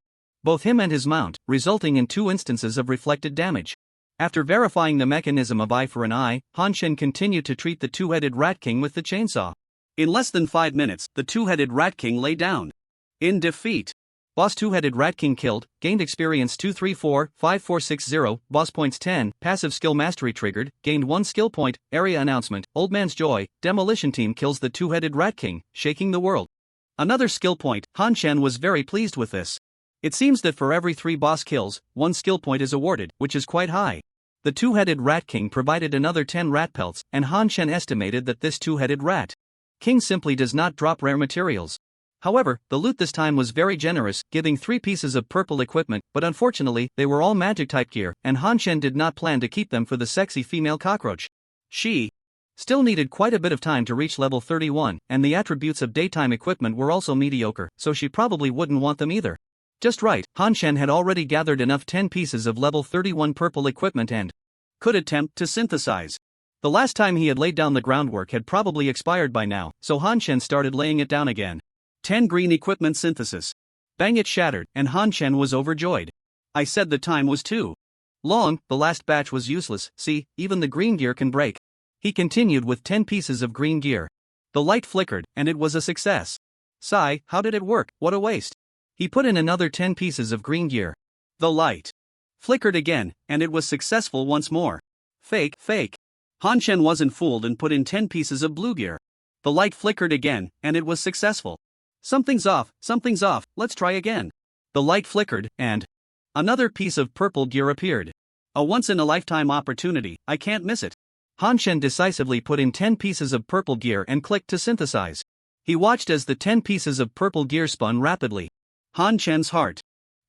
both him and his mount, resulting in 2 instances of reflected damage. After verifying the mechanism of Eye for an Eye, Han Chen continued to treat the two-headed Rat King with the chainsaw. In less than 5 minutes, the two-headed Rat King lay down in defeat. Boss two-headed Rat King killed, gained experience 2345460, boss points 10, passive skill mastery triggered, gained 1 skill point, area announcement, Old Man's Joy, demolition team kills the two-headed Rat King, shaking the world. Another skill point. Han Chen was very pleased with this. It seems that for every 3 boss kills, 1 skill point is awarded, which is quite high. The two-headed Rat King provided another 10 rat pelts, and Han Chen estimated that this two-headed Rat King simply does not drop rare materials. However, the loot this time was very generous, giving 3 pieces of purple equipment, but unfortunately, they were all magic-type gear, and Han Chen did not plan to keep them for the sexy female cockroach. She still needed quite a bit of time to reach level 31, and the attributes of daytime equipment were also mediocre, so she probably wouldn't want them either. Just right, Han Chen had already gathered enough 10 pieces of level 31 purple equipment and could attempt to synthesize. The last time he had laid down the groundwork had probably expired by now, so Han Chen started laying it down again. 10 green equipment synthesis. Bang, it shattered, and Han Chen was overjoyed. I said the time was too long, the last batch was useless, see, even the green gear can break. He continued with 10 pieces of green gear. The light flickered, and it was a success. Sigh, how did it work? What a waste. He put in another 10 pieces of green gear. The light flickered again, and it was successful once more. Fake. Han Chen wasn't fooled and put in 10 pieces of blue gear. The light flickered again, and it was successful. Something's off, let's try again. The light flickered, and another piece of purple gear appeared. A once-in-a-lifetime opportunity, I can't miss it. Han Shen decisively put in 10 pieces of purple gear and clicked to synthesize. He watched as the 10 pieces of purple gear spun rapidly. Han Shen's heart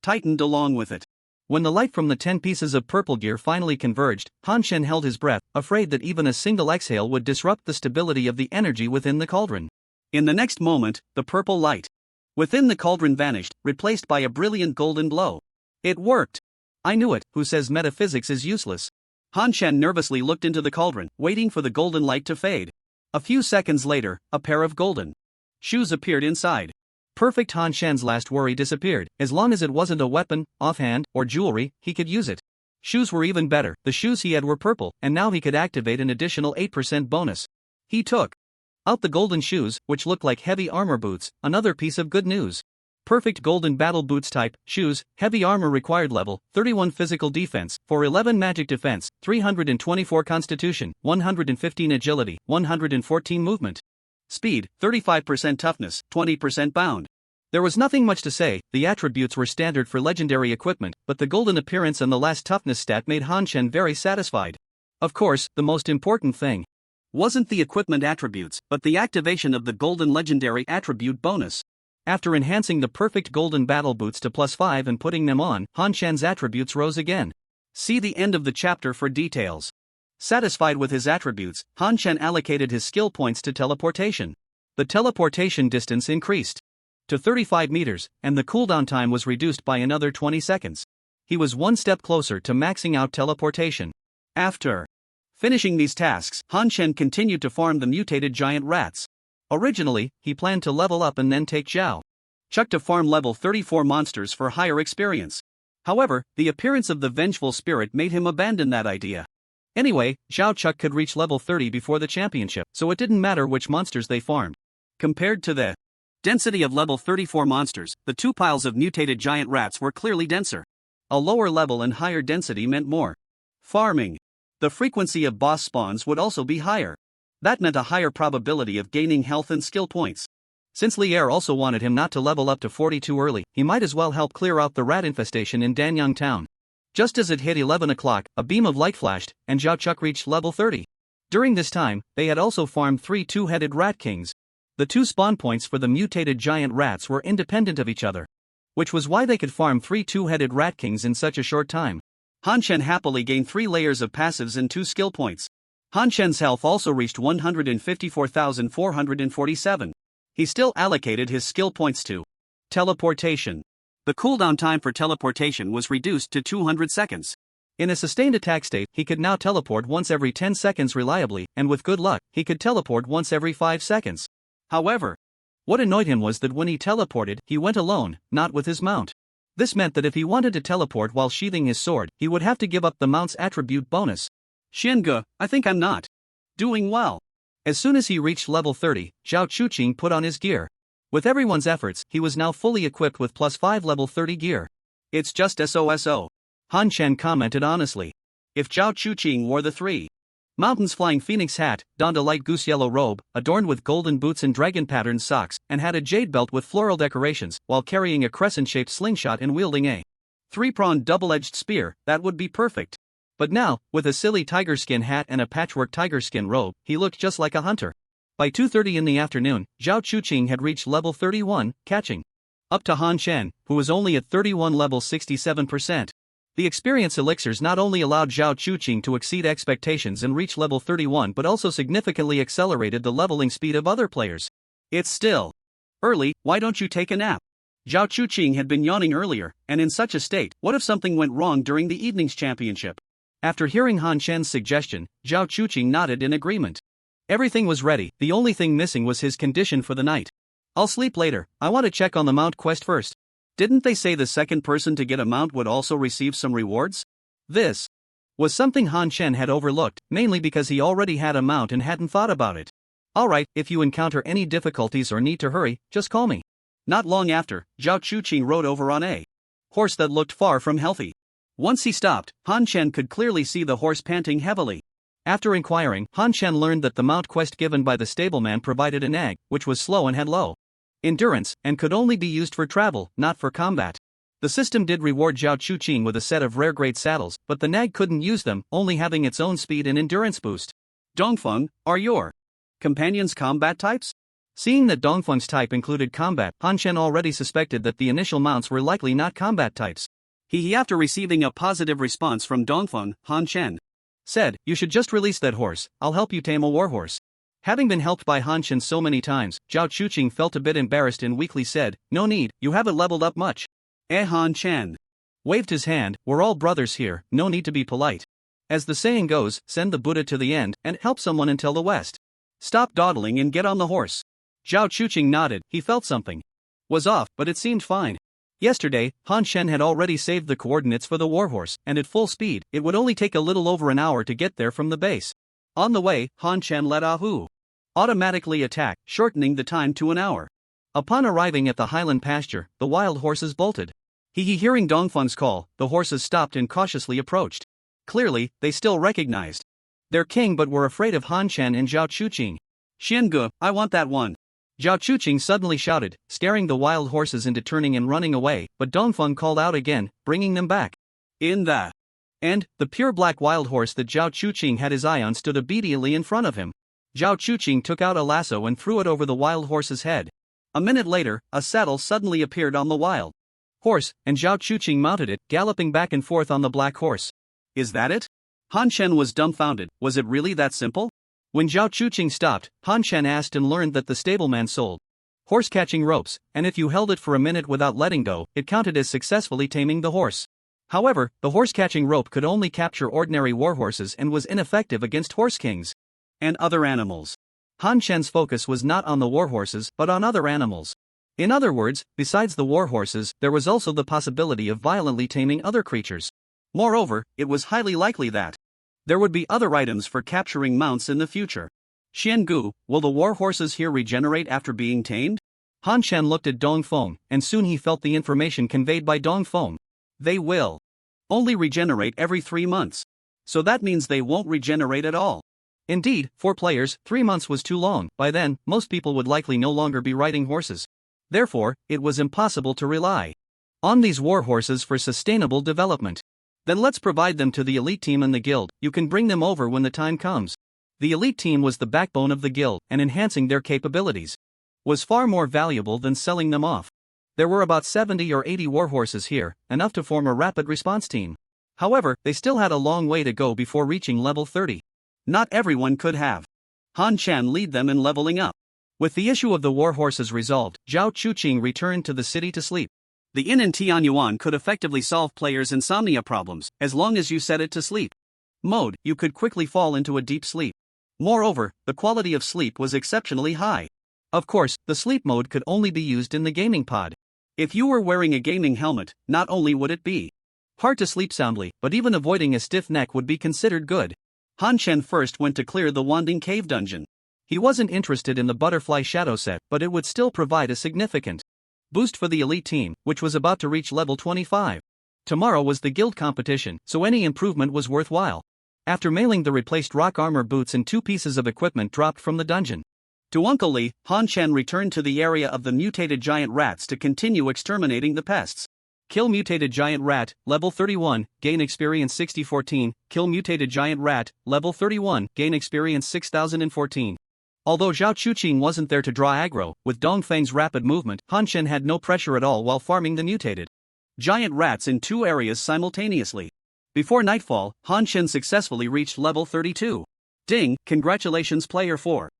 tightened along with it. When the light from the 10 pieces of purple gear finally converged, Han Shen held his breath, afraid that even a single exhale would disrupt the stability of the energy within the cauldron. In the next moment, the purple light within the cauldron vanished, replaced by a brilliant golden glow. It worked. I knew it. Who says metaphysics is useless? Han Shen nervously looked into the cauldron, waiting for the golden light to fade. A few seconds later, a pair of golden shoes appeared inside. Perfect. Han Shen's last worry disappeared. As long as it wasn't a weapon, offhand, or jewelry, he could use it. Shoes were even better. The shoes he had were purple, and now he could activate an additional 8% bonus. He took out the golden shoes, which looked like heavy armor boots, another piece of good news. Perfect golden battle boots type, shoes, heavy armor required level, 31 physical defense, 411 magic defense, 324 constitution, 115 agility, 114 movement. Speed, 35% toughness, 20% bound. There was nothing much to say. The attributes were standard for legendary equipment, but the golden appearance and the last toughness stat made Han Shen very satisfied. Of course, the most important thing wasn't the equipment attributes, but the activation of the golden legendary attribute bonus. After enhancing the perfect golden battle boots to +5 and putting them on, Han Shen's attributes rose again. See the end of the chapter for details. Satisfied with his attributes, Han Shen allocated his skill points to teleportation. The teleportation distance increased to 35 meters, and the cooldown time was reduced by another 20 seconds. He was one step closer to maxing out teleportation. After finishing these tasks, Han Shen continued to farm the mutated giant rats. Originally, he planned to level up and then take Zhao Chuck to farm level 34 monsters for higher experience. However, the appearance of the vengeful spirit made him abandon that idea. Anyway, Zhao Chuck could reach level 30 before the championship, so it didn't matter which monsters they farmed. Compared to the density of level 34 monsters, the two piles of mutated giant rats were clearly denser. A lower level and higher density meant more farming. The frequency of boss spawns would also be higher. That meant a higher probability of gaining health and skill points. Since Lier also wanted him not to level up to 40 too early, he might as well help clear out the rat infestation in Danyang Town. Just as it hit 11 o'clock, a beam of light flashed, and Zhao Chuck reached level 30. During this time, they had also farmed 3 two-headed rat kings. The 2 spawn points for the mutated giant rats were independent of each other, which was why they could farm 3 two-headed rat kings in such a short time. Han Shen happily gained 3 layers of passives and 2 skill points. Han Shen's health also reached 154,447. He still allocated his skill points to teleportation. The cooldown time for teleportation was reduced to 200 seconds. In a sustained attack state, he could now teleport once every 10 seconds reliably, and with good luck, he could teleport once every 5 seconds. However, what annoyed him was that when he teleported, he went alone, not with his mount. This meant that if he wanted to teleport while sheathing his sword, he would have to give up the mount's attribute bonus. Xinge, I think I'm not doing well. As soon as he reached level 30, Zhao Chuqing put on his gear. With everyone's efforts, he was now fully equipped with +5 level 30 gear. It's just SOSO. Han Shen commented honestly. If Zhao Chuqing wore the 3 Mountains Flying Phoenix hat, donned a light goose yellow robe, adorned with golden boots and dragon patterned socks, and had a jade belt with floral decorations, while carrying a crescent-shaped slingshot and wielding a 3-pronged double-edged spear, that would be perfect. But now, with a silly tiger skin hat and a patchwork tiger skin robe, he looked just like a hunter. By 2:30 in the afternoon, Zhao Chuqing had reached level 31, catching up to Han Shen, who was only at 31 level 67%. The experience elixirs not only allowed Zhao Chuqing to exceed expectations and reach level 31 but also significantly accelerated the leveling speed of other players. It's still early, why don't you take a nap? Zhao Chuqing had been yawning earlier, and in such a state, what if something went wrong during the evening's championship? After hearing Han Shen's suggestion, Zhao Chuqing nodded in agreement. Everything was ready, the only thing missing was his condition for the night. I'll sleep later, I want to check on the mount quest first. Didn't they say the second person to get a mount would also receive some rewards? This was something Han Shen had overlooked, mainly because he already had a mount and hadn't thought about it. Alright, if you encounter any difficulties or need to hurry, just call me. Not long after, Zhao Chuqing rode over on a horse that looked far from healthy. Once he stopped, Han Shen could clearly see the horse panting heavily. After inquiring, Han Shen learned that the mount quest given by the stableman provided an egg, which was slow and had low endurance, and could only be used for travel, not for combat. The system did reward Zhao Chuqing with a set of rare great saddles, but the nag couldn't use them, only having its own speed and endurance boost. Dongfeng, are your companions combat types? Seeing that Dongfeng's type included combat, Han Shen already suspected that the initial mounts were likely not combat types. After receiving a positive response from Dongfeng, Han Shen said, "You should just release that horse, I'll help you tame a warhorse." Having been helped by Han Shen so many times, Zhao Chuqing felt a bit embarrassed and weakly said, "No need, you haven't leveled up much." Han Shen waved his hand, "We're all brothers here, no need to be polite. As the saying goes, send the Buddha to the end, and help someone until the west. Stop dawdling and get on the horse." Zhao Chuqing nodded, he felt something was off, but it seemed fine. Yesterday, Han Shen had already saved the coordinates for the warhorse, and at full speed, it would only take a little over an hour to get there from the base. On the way, Han Shen let Ahu automatically attack, shortening the time to an hour. Upon arriving at the highland pasture, the wild horses bolted. Hearing Dongfeng's call, the horses stopped and cautiously approached. Clearly, they still recognized their king but were afraid of Han Shen and Zhao Chuqing. "Xiangu, I want that one!" Zhao Chuqing suddenly shouted, scaring the wild horses into turning and running away, but Dongfeng called out again, bringing them back. In the end, the pure black wild horse that Zhao Chuqing had his eye on stood obediently in front of him. Zhao Chuqing took out a lasso and threw it over the wild horse's head. A minute later, a saddle suddenly appeared on the wild horse, and Zhao Chuqing mounted it, galloping back and forth on the black horse. "Is that it?" Han Shen was dumbfounded. Was it really that simple? When Zhao Chuqing stopped, Han Shen asked and learned that the stableman sold horse catching ropes, and if you held it for a minute without letting go, it counted as successfully taming the horse. However, the horse catching rope could only capture ordinary warhorses and was ineffective against horse kings and other animals. Han Shen's focus was not on the warhorses but on other animals. In other words, besides the warhorses, there was also the possibility of violently taming other creatures. Moreover, it was highly likely that there would be other items for capturing mounts in the future. "Xiangu, will the warhorses here regenerate after being tamed?" Han Shen looked at Dongfeng, and soon he felt the information conveyed by Dongfeng. They will only regenerate every 3 months. So that means they won't regenerate at all. Indeed, for players, 3 months was too long. By then, most people would likely no longer be riding horses. Therefore, it was impossible to rely on these warhorses for sustainable development. Then let's provide them to the elite team in the guild. You can bring them over when the time comes. The elite team was the backbone of the guild, and enhancing their capabilities was far more valuable than selling them off. There were about 70 or 80 warhorses here, enough to form a rapid response team. However, they still had a long way to go before reaching level 30. Not everyone could have Han Shen lead them in leveling up. With the issue of the warhorses resolved, Zhao Chuqing returned to the city to sleep. The inn in Tianyuan could effectively solve players' insomnia problems, as long as you set it to sleep mode. You could quickly fall into a deep sleep. Moreover, the quality of sleep was exceptionally high. Of course, the sleep mode could only be used in the gaming pod. If you were wearing a gaming helmet, not only would it be hard to sleep soundly, but even avoiding a stiff neck would be considered good. Han Shen first went to clear the Wanding Cave dungeon. He wasn't interested in the Butterfly Shadow set, but it would still provide a significant boost for the elite team, which was about to reach level 25. Tomorrow was the guild competition, so any improvement was worthwhile. After mailing the replaced rock armor boots and 2 pieces of equipment dropped from the dungeon to Uncle Lee, Han Shen returned to the area of the mutated giant rats to continue exterminating the pests. Kill mutated giant rat, level 31, gain experience 6014. Kill mutated giant rat, level 31, gain experience 6014. Although Zhao Chuqing wasn't there to draw aggro, with Dongfeng's rapid movement, Han Shen had no pressure at all while farming the mutated giant rats in 2 areas simultaneously. Before nightfall, Han Shen successfully reached level 32. Ding, congratulations player 4.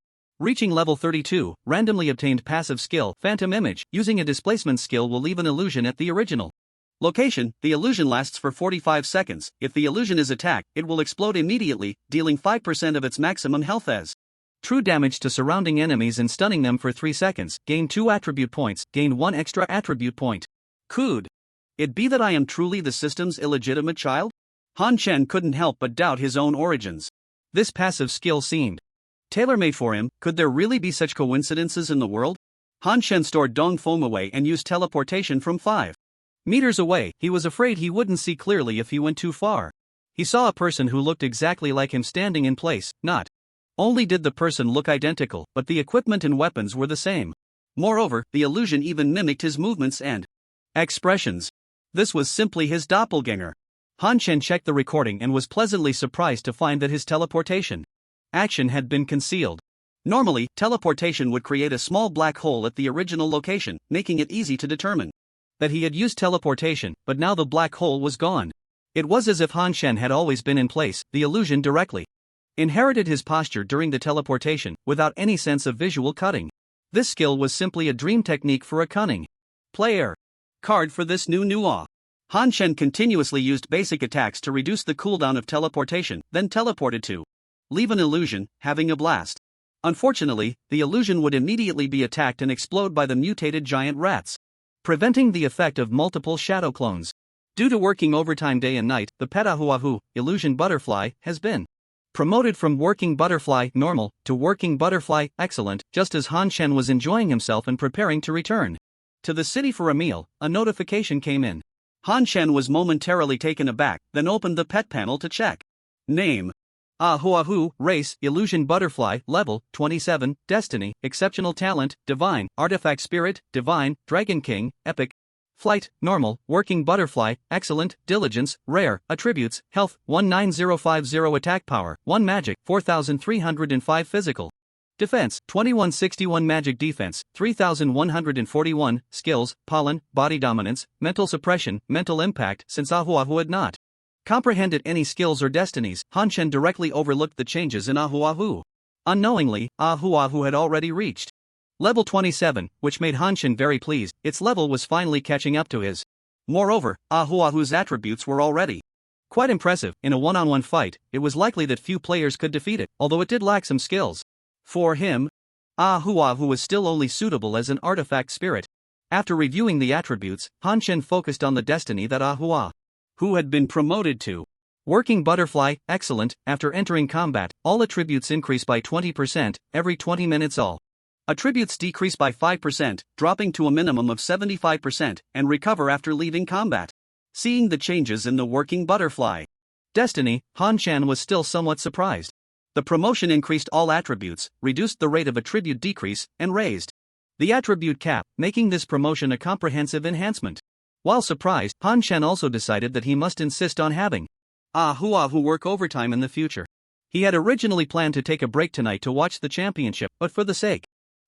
Reaching level 32, randomly obtained passive skill, Phantom Image. Using a displacement skill will leave an illusion at the original location. The illusion lasts for 45 seconds. If the illusion is attacked, it will explode immediately, dealing 5% of its maximum health as true damage to surrounding enemies and stunning them for 3 seconds. Gain 2 attribute points, gain 1 extra attribute point. Could it be that I am truly the system's illegitimate child? Han Shen couldn't help but doubt his own origins. This passive skill seemed tailor-made for him. Could there really be such coincidences in the world? Han Shen stored Dongfeng away and used teleportation from 5 meters away. He was afraid he wouldn't see clearly if he went too far. He saw a person who looked exactly like him standing in place. Not only did the person look identical, but the equipment and weapons were the same. Moreover, the illusion even mimicked his movements and expressions. This was simply his doppelganger. Han Chen checked the recording and was pleasantly surprised to find that his teleportation action had been concealed. Normally, teleportation would create a small black hole at the original location, making it easy to determine that he had used teleportation, but now the black hole was gone. It was as if Han Chen had always been in place, the illusion directly inherited his posture during the teleportation, without any sense of visual cutting. This skill was simply a dream technique for a cunning player. Card for this new Nuwa. Han Chen continuously used basic attacks to reduce the cooldown of teleportation, then teleported to leave an illusion, having a blast. Unfortunately, the illusion would immediately be attacked and explode by the mutated giant rats, preventing the effect of multiple shadow clones. Due to working overtime day and night, the Petahuahu, illusion butterfly, has been promoted from working butterfly normal to working butterfly excellent. Just as Han Chen was enjoying himself and preparing to return to the city for a meal, a notification came in. Han Chen was momentarily taken aback, then opened the pet panel to check. Name: Ahuahu, race, illusion butterfly, level, 27, destiny, exceptional talent, divine, artifact spirit, divine, dragon king, epic, flight, normal, working butterfly, excellent, diligence, rare, attributes, health, 19050 attack power, 1 magic, 4305 physical defense, 2161 magic defense, 3141, skills, pollen, body dominance, mental suppression, mental impact. Since Ahuahu had not comprehended any skills or destinies, Han Chen directly overlooked the changes in Ahuahu. Unknowingly, Ahuahu had already reached level 27, which made Han Chen very pleased. Its level was finally catching up to his. Moreover, Ahuahu's attributes were already quite impressive. In a one-on-one fight, it was likely that few players could defeat it, although it did lack some skills. For him, Ahuahu was still only suitable as an artifact spirit. After reviewing the attributes, Han Chen focused on the destiny that Ahuahu had been promoted to working butterfly, excellent. After entering combat, all attributes increase by 20%, every 20 minutes all attributes decrease by 5%, dropping to a minimum of 75%, and recover after leaving combat. Seeing the changes in the working butterfly destiny, Han Chen was still somewhat surprised. The promotion increased all attributes, reduced the rate of attribute decrease, and raised the attribute cap, making this promotion a comprehensive enhancement. While surprised, Han Chen also decided that he must insist on having Ahuahu work overtime in the future. He had originally planned to take a break tonight to watch the championship, but for the sake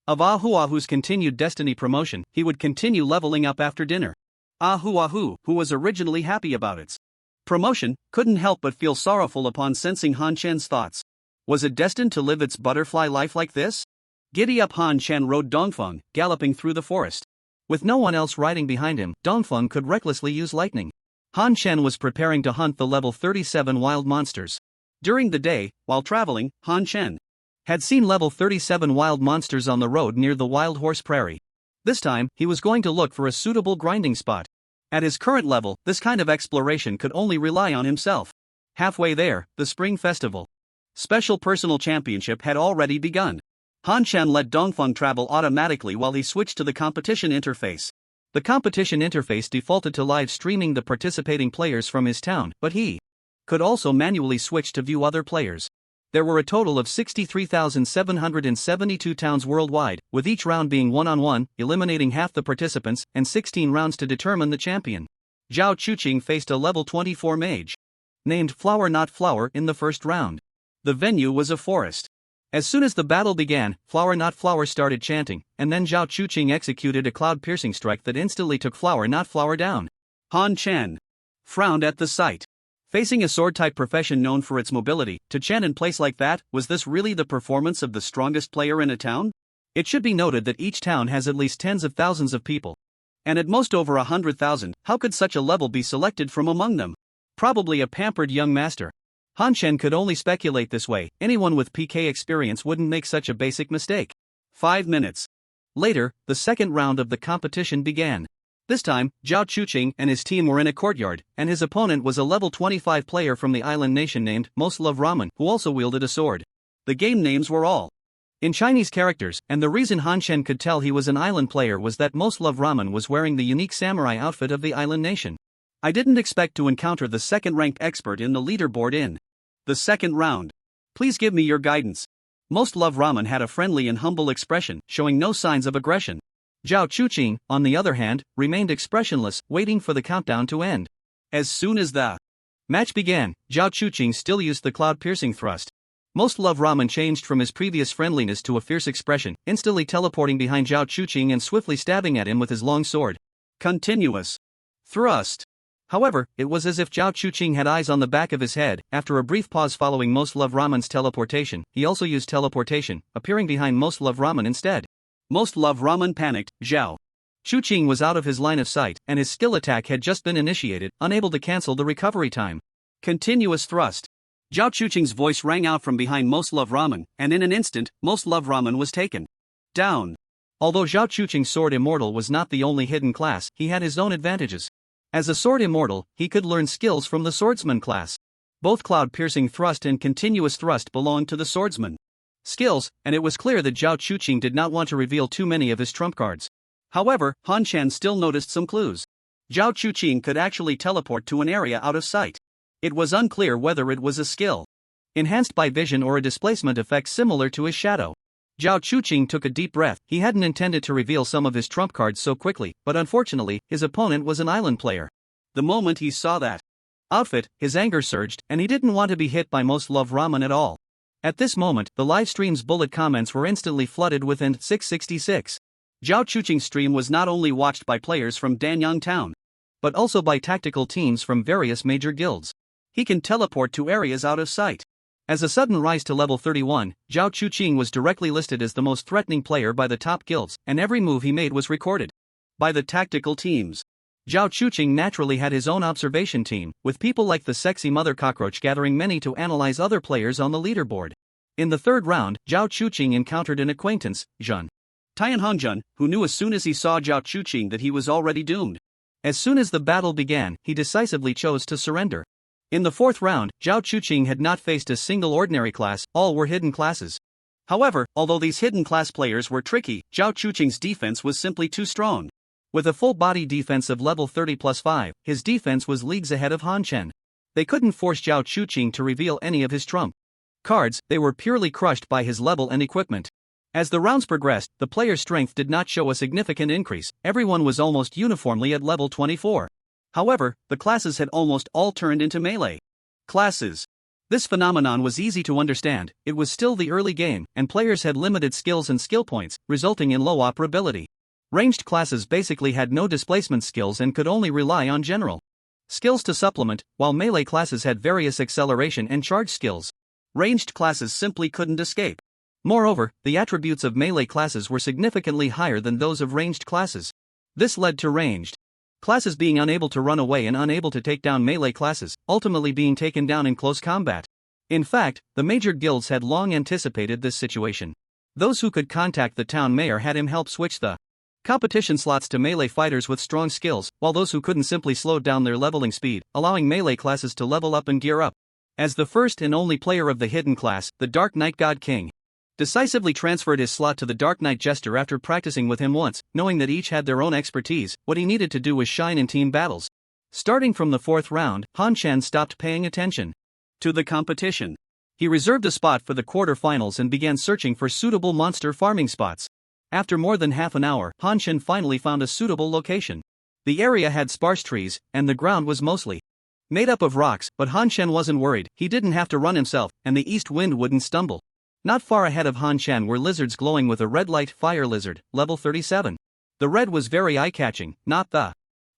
of Ahuahu's continued destiny promotion, he would continue leveling up after dinner. Ahuahu, who was originally happy about its promotion, couldn't help but feel sorrowful upon sensing Han Chen's thoughts. Was it destined to live its butterfly life like this? Giddy up, Han Chen rode Dongfeng, galloping through the forest. With no one else riding behind him, Dongfeng could recklessly use lightning. Han Chen was preparing to hunt the level 37 wild monsters. During the day, while traveling, Han Chen had seen level 37 wild monsters on the road near the Wild Horse Prairie. This time, he was going to look for a suitable grinding spot. At his current level, this kind of exploration could only rely on himself. Halfway there, the Spring Festival Special Personal Championship had already begun. Han Chen let Dongfeng travel automatically while he switched to the competition interface. The competition interface defaulted to live streaming the participating players from his town, but he could also manually switch to view other players. There were a total of 63,772 towns worldwide, with each round being one-on-one, eliminating half the participants, and 16 rounds to determine the champion. Zhao Chuqing faced a level 24 mage named Flower Not Flower in the first round. The venue was a forest. As soon as the battle began, Flower Not Flower started chanting, and then Zhao Chuqing executed a cloud-piercing strike that instantly took Flower Not Flower down. Han Chen frowned at the sight. Facing a sword-type profession known for its mobility, to chant in place like that, was this really the performance of the strongest player in a town? It should be noted that each town has at least tens of thousands of people, and at most over 100,000. How could such a level be selected from among them? Probably a pampered young master. Han Chen could only speculate this way. Anyone with PK experience wouldn't make such a basic mistake. 5 minutes later, the second round of the competition began. This time, Zhao Chuqing and his team were in a courtyard, and his opponent was a level 25 player from the island nation named Most Love Ramen, who also wielded a sword. The game names were all in Chinese characters, and the reason Han Chen could tell he was an island player was that Most Love Ramen was wearing the unique samurai outfit of the island nation. I didn't expect to encounter the second-ranked expert in the leaderboard in the second round. Please give me your guidance. Most Love Ramen had a friendly and humble expression, showing no signs of aggression. Zhao Chuqing, on the other hand, remained expressionless, waiting for the countdown to end. As soon as the match began, Zhao Chuqing still used the cloud-piercing thrust. Most Love Ramen changed from his previous friendliness to a fierce expression, instantly teleporting behind Zhao Chuqing and swiftly stabbing at him with his long sword. Continuous thrust. However, it was as if Zhao Chuqing had eyes on the back of his head. After a brief pause following Most Love Ramen's teleportation, he also used teleportation, appearing behind Most Love Ramen instead. Most Love Ramen panicked. Zhao Chuqing was out of his line of sight, and his skill attack had just been initiated, unable to cancel the recovery time. Continuous thrust. Zhao Chuqing's voice rang out from behind Most Love Ramen, and in an instant, Most Love Ramen was taken down. Although Zhao Chuqing's Sword Immortal was not the only hidden class, he had his own advantages. As a Sword Immortal, he could learn skills from the Swordsman class. Both Cloud-Piercing Thrust and Continuous Thrust belonged to the Swordsman skills, and it was clear that Zhao Chuqing did not want to reveal too many of his trump cards. However, Han Chen still noticed some clues. Zhao Chuqing could actually teleport to an area out of sight. It was unclear whether it was a skill enhanced by vision or a displacement effect similar to his shadow. Zhao Chuqing took a deep breath. He hadn't intended to reveal some of his trump cards so quickly, but unfortunately, his opponent was an island player. The moment he saw that outfit, his anger surged, and he didn't want to be hit by Most Love Ramen at all. At this moment, the live stream's bullet comments were instantly flooded with and 666. Zhao Chuqing's stream was not only watched by players from Danyang Town, but also by tactical teams from various major guilds. He can teleport to areas out of sight. As a sudden rise to level 31, Zhao Chuqing was directly listed as the most threatening player by the top guilds, and every move he made was recorded by the tactical teams. Zhao Chuqing naturally had his own observation team, with people like the sexy mother cockroach gathering many to analyze other players on the leaderboard. In the third round, Zhao Chuqing encountered an acquaintance, Jun Tianhongjun, who knew as soon as he saw Zhao Chuqing that he was already doomed. As soon as the battle began, he decisively chose to surrender. In the fourth round, Zhao Chuqing had not faced a single ordinary class, all were hidden classes. However, although these hidden class players were tricky, Zhao Chuqing's defense was simply too strong. With a full body defense of level 30 plus 5, his defense was leagues ahead of Han Chen. They couldn't force Zhao Chuqing to reveal any of his trump cards, they were purely crushed by his level and equipment. As the rounds progressed, the player's strength did not show a significant increase, everyone was almost uniformly at level 24. However, the classes had almost all turned into melee classes. This phenomenon was easy to understand, it was still the early game, and players had limited skills and skill points, resulting in low operability. Ranged classes basically had no displacement skills and could only rely on general skills to supplement, while melee classes had various acceleration and charge skills. Ranged classes simply couldn't escape. Moreover, the attributes of melee classes were significantly higher than those of ranged classes. This led to ranged classes being unable to run away and unable to take down melee classes, ultimately being taken down in close combat. In fact, the major guilds had long anticipated this situation. Those who could contact the town mayor had him help switch the competition slots to melee fighters with strong skills, while those who couldn't simply slowed down their leveling speed, allowing melee classes to level up and gear up. As the first and only player of the hidden class, the Dark Knight God King decisively transferred his slot to the Dark Knight Jester after practicing with him once, knowing that each had their own expertise. What he needed to do was shine in team battles. Starting from the fourth round, Han Chen stopped paying attention to the competition. He reserved a spot for the quarterfinals and began searching for suitable monster farming spots. After more than half an hour, Han Chen finally found a suitable location. The area had sparse trees, and the ground was mostly made up of rocks, but Han Chen wasn't worried, he didn't have to run himself, and the east wind wouldn't stumble. Not far ahead of Han Chen were lizards glowing with a red light. Fire lizard, level 37. The red was very eye-catching, not the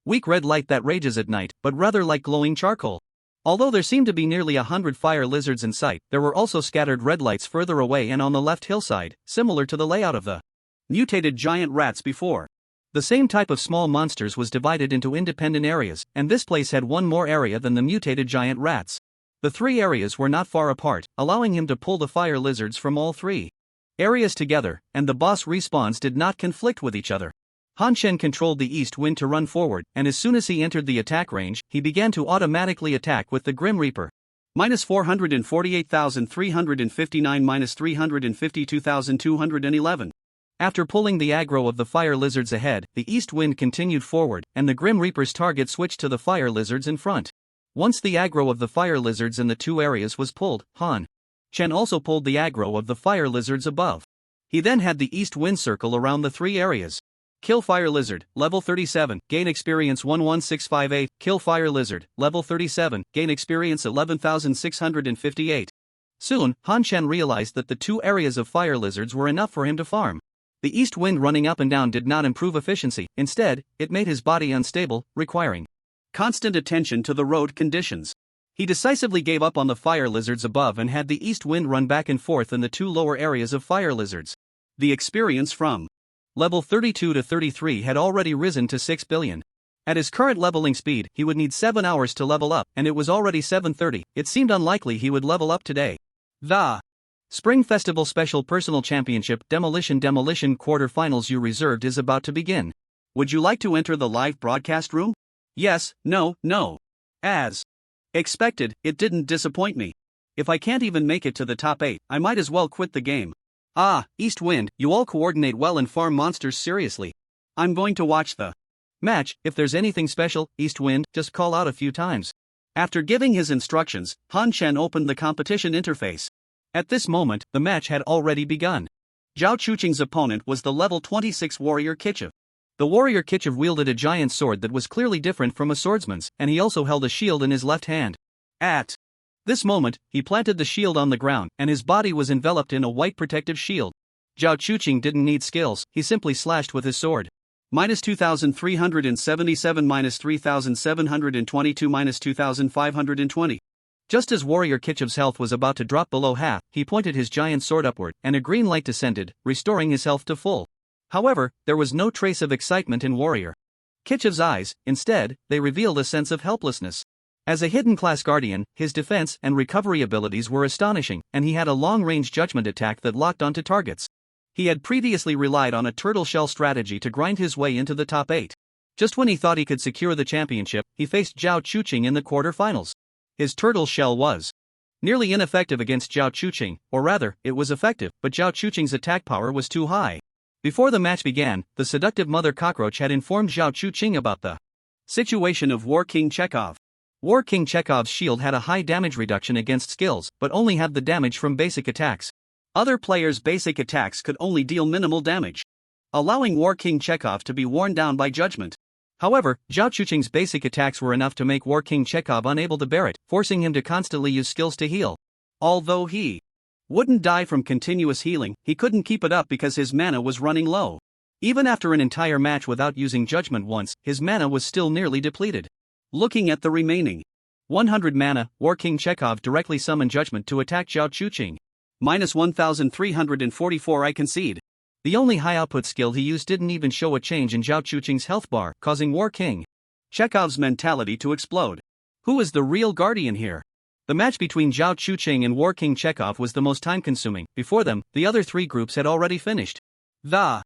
weak red light that rages at night, but rather like glowing charcoal. Although there seemed to be nearly 100 fire lizards in sight, there were also scattered red lights further away and on the left hillside, similar to the layout of the mutated giant rats before. The same type of small monsters was divided into independent areas, and this place had one more area than the mutated giant rats. The three areas were not far apart, allowing him to pull the fire lizards from all three areas together, and the boss respawns did not conflict with each other. Han Chen controlled the east wind to run forward, and as soon as he entered the attack range, he began to automatically attack with the Grim Reaper. Minus 448,359 minus 352,211. After pulling the aggro of the fire lizards ahead, the east wind continued forward, and the Grim Reaper's target switched to the fire lizards in front. Once the aggro of the fire lizards in the two areas was pulled, Han Chen also pulled the aggro of the fire lizards above. He then had the east wind circle around the three areas. Kill Fire Lizard, level 37, gain experience 11658. Kill Fire Lizard, level 37, gain experience 11,658. Soon, Han Chen realized that the 2 areas of fire lizards were enough for him to farm. The east wind running up and down did not improve efficiency, instead, it made his body unstable, requiring constant attention to the road conditions. He decisively gave up on the fire lizards above and had the east wind run back and forth in the 2 lower areas of fire lizards. The experience from level 32 to 33 had already risen to 6 billion. At his current leveling speed, he would need 7 hours to level up, and it was already 7:30. It seemed unlikely he would level up today. The Spring Festival Special Personal Championship Demolition Quarter-Finals you reserved is about to begin. Would you like to enter the live broadcast room? Yes, no. As expected, it didn't disappoint me. If I can't even make it to the top 8, I might as well quit the game. East Wind, you all coordinate well and farm monsters seriously. I'm going to watch the match. If there's anything special, East Wind, just call out a few times. After giving his instructions, Han Chen opened the competition interface. At this moment, the match had already begun. Zhao Chuqing's opponent was the level 26 warrior Kichev. The warrior Kichev wielded a giant sword that was clearly different from a swordsman's, and he also held a shield in his left hand. At this moment, he planted the shield on the ground, and his body was enveloped in a white protective shield. Zhao Chuqing didn't need skills, he simply slashed with his sword. -2,377 -3,722 -2,520. Just as warrior Kichev's health was about to drop below half, he pointed his giant sword upward, and a green light descended, restoring his health to full. However, there was no trace of excitement in warrior Kichev's eyes. Instead, they revealed a sense of helplessness. As a hidden class guardian, his defense and recovery abilities were astonishing, and he had a long-range judgment attack that locked onto targets. He had previously relied on a turtle shell strategy to grind his way into the top 8. Just when he thought he could secure the championship, he faced Zhao Chuqing in the quarter-finals. His turtle shell was nearly ineffective against Zhao Chuqing, or rather, it was effective, but Zhao Chuqing's attack power was too high. Before the match began, the seductive mother cockroach had informed Zhao Chuqing about the situation of War King Chekhov. War King Chekhov's shield had a high damage reduction against skills, but only had the damage from basic attacks. Other players' basic attacks could only deal minimal damage, allowing War King Chekhov to be worn down by judgment. However, Zhao Chuqing's basic attacks were enough to make War King Chekhov unable to bear it, forcing him to constantly use skills to heal. Although he wouldn't die from continuous healing, he couldn't keep it up because his mana was running low. Even after an entire match without using judgment once, his mana was still nearly depleted. Looking at the remaining 100 mana, War King Chekhov directly summoned judgment to attack Zhao Chuqing. -1,344 I concede. The only high-output skill he used didn't even show a change in Zhao Chuqing's health bar, causing War King Chekhov's mentality to explode. Who is the real guardian here? The match between Zhao Chuqing and War King Chekhov was the most time-consuming. Before them, the other 3 groups had already finished. The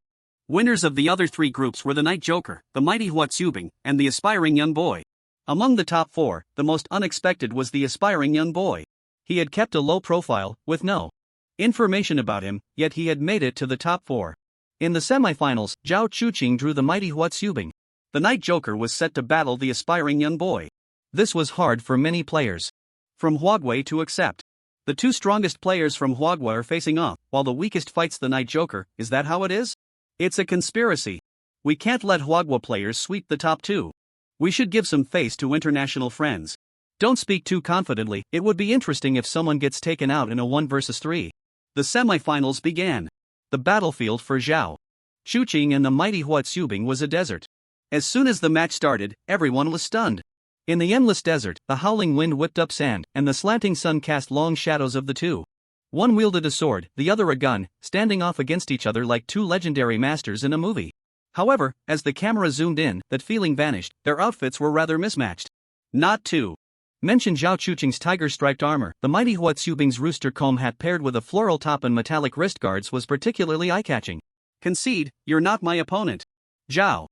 winners of the other 3 groups were the Night Joker, the Mighty Huatsubing, and the Aspiring Young Boy. Among the top 4, the most unexpected was the Aspiring Young Boy. He had kept a low profile, with no information about him, yet he had made it to the top 4. In the semifinals, Zhao Chuqing drew the Mighty Huatsubing. The Night Joker was set to battle the Aspiring Young Boy. This was hard for many players from Huagui to accept. The 2 strongest players from Huagui are facing off, while the weakest fights the Night Joker. Is that how it is? It's a conspiracy. We can't let Huagui players sweep the top 2. We should give some face to international friends. Don't speak too confidently, it would be interesting if someone gets taken out in a 1 versus 3. The semifinals began. The battlefield for Zhao Chuqing and the Mighty Huatsubing was a desert. As soon as the match started, everyone was stunned. In the endless desert, the howling wind whipped up sand, and the slanting sun cast long shadows of the 2. One wielded a sword, the other a gun, standing off against each other like 2 legendary masters in a movie. However, as the camera zoomed in, that feeling vanished. Their outfits were rather mismatched. Not to mention Zhao Chuqing's tiger-striped armor, the Mighty Huatsubing's rooster comb hat paired with a floral top and metallic wrist guards was particularly eye-catching. Concede, you're not my opponent, Zhao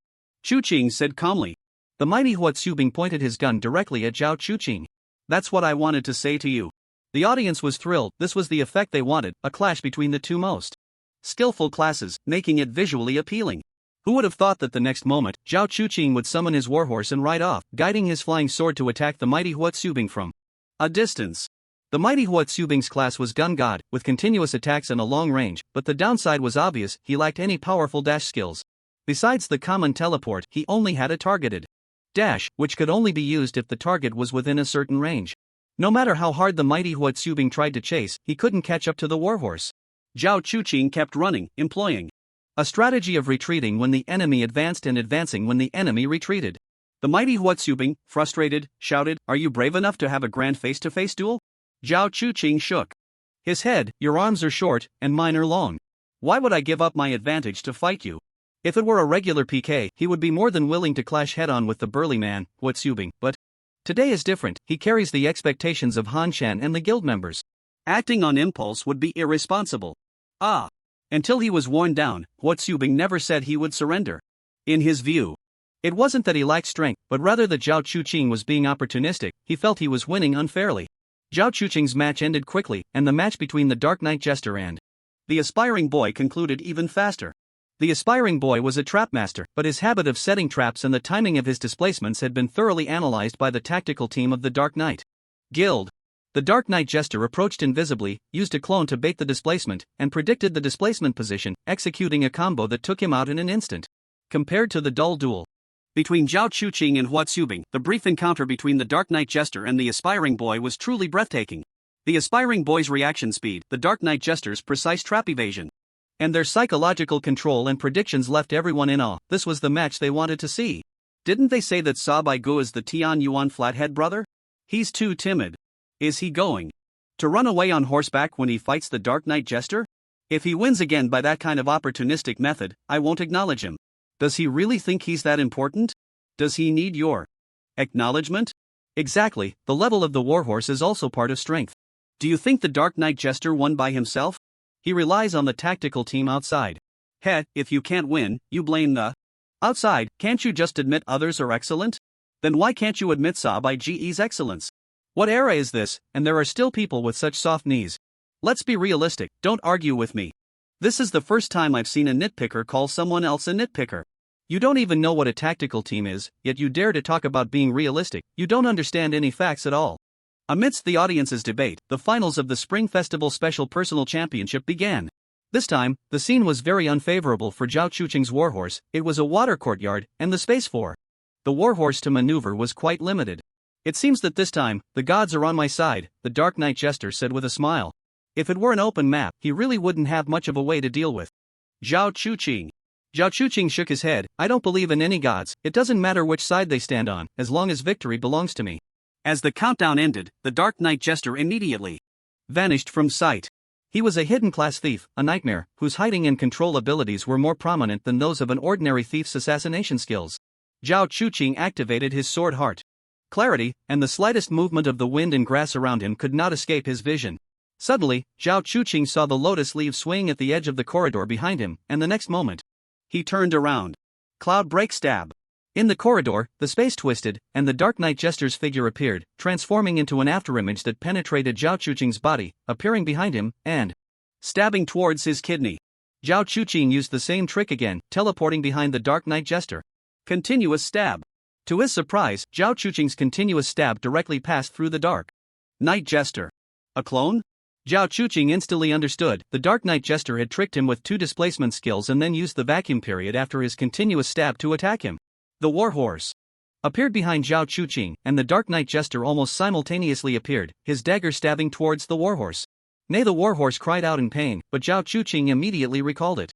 Chuqing said calmly. The Mighty Huatsubing pointed his gun directly at Zhao Chuqing. That's what I wanted to say to you. The audience was thrilled. This was the effect they wanted, a clash between the 2 most skillful classes, making it visually appealing. Who would have thought that the next moment, Zhao Chuqing would summon his warhorse and ride off, guiding his flying sword to attack the Mighty Huatsubing from a distance. The Mighty Huatsubing's class was Gun God, with continuous attacks and a long range, but the downside was obvious, he lacked any powerful dash skills. Besides the common teleport, he only had a targeted dash, which could only be used if the target was within a certain range. No matter how hard the mighty Huatsubing tried to chase, he couldn't catch up to the warhorse. Zhao Chuqing kept running, employing a strategy of retreating when the enemy advanced and advancing when the enemy retreated. The mighty Huatsubing, frustrated, shouted, "Are you brave enough to have a grand face-to-face duel?" Zhao Chuqing shook his head. "Your arms are short, and mine are long. Why would I give up my advantage to fight you?" If it were a regular PK, he would be more than willing to clash head-on with the burly man, Huatsubing, but today is different. He carries the expectations of Han Shan and the guild members. Acting on impulse would be irresponsible. Until he was worn down, Huatsubing never said he would surrender. In his view, it wasn't that he lacked strength, but rather that Zhao Chuqing was being opportunistic. He felt he was winning unfairly. Zhao Chuqing's match ended quickly, and the match between the Dark Knight Jester and the aspiring boy concluded even faster. The aspiring boy was a trap master, but his habit of setting traps and the timing of his displacements had been thoroughly analyzed by the tactical team of the Dark Knight Guild. The Dark Knight Jester approached invisibly, used a clone to bait the displacement, and predicted the displacement position, executing a combo that took him out in an instant. Compared to the dull duel between Zhao Chuqing and Huatsubing, the brief encounter between the Dark Knight Jester and the aspiring boy was truly breathtaking. The aspiring boy's reaction speed, the Dark Knight Jester's precise trap evasion, and their psychological control and predictions left everyone in awe. This was the match they wanted to see. Didn't they say that Sa Baigu is the Tian Yuan flathead brother? He's too timid. Is he going to run away on horseback when he fights the Dark Knight Jester? If he wins again by that kind of opportunistic method, I won't acknowledge him. Does he really think he's that important? Does he need your acknowledgement? Exactly, the level of the warhorse is also part of strength. Do you think the Dark Knight Jester won by himself? He relies on the tactical team outside. If you can't win, you blame the outside. Can't you just admit others are excellent? Then why can't you admit Sa Baiji's excellence? What era is this, and there are still people with such soft knees? Let's be realistic, don't argue with me. This is the first time I've seen a nitpicker call someone else a nitpicker. You don't even know what a tactical team is, yet you dare to talk about being realistic. You don't understand any facts at all. Amidst the audience's debate, the finals of the Spring Festival Special Personal Championship began. This time, the scene was very unfavorable for Zhao Chuqing's warhorse. It was a water courtyard, and the space for the warhorse to maneuver was quite limited. It seems that this time, the gods are on my side, the Dark Knight Jester said with a smile. If it were an open map, he really wouldn't have much of a way to deal with Zhao Chuqing. Zhao Chuqing shook his head. I don't believe in any gods. It doesn't matter which side they stand on, as long as victory belongs to me. As the countdown ended, the Dark Knight Jester immediately vanished from sight. He was a hidden class thief, a nightmare, whose hiding and control abilities were more prominent than those of an ordinary thief's assassination skills. Zhao Chuqing activated his sword heart clarity, and the slightest movement of the wind and grass around him could not escape his vision. Suddenly, Zhao Chuqing saw the lotus leaves swaying at the edge of the corridor behind him, and the next moment, he turned around. Cloud break stab. In the corridor, the space twisted, and the Dark Knight Jester's figure appeared, transforming into an afterimage that penetrated Zhao Chuqing's body, appearing behind him, and stabbing towards his kidney. Zhao Chuqing used the same trick again, teleporting behind the Dark Knight Jester. Continuous stab. To his surprise, Zhao Chuqing's continuous stab directly passed through the Dark Knight Jester. A clone? Zhao Chuqing instantly understood. The Dark Knight Jester had tricked him with 2 displacement skills and then used the vacuum period after his continuous stab to attack him. The warhorse appeared behind Zhao Chuqing, and the Dark Knight Jester almost simultaneously appeared, his dagger stabbing towards the warhorse. Nay, the warhorse cried out in pain, but Zhao Chuqing immediately recalled it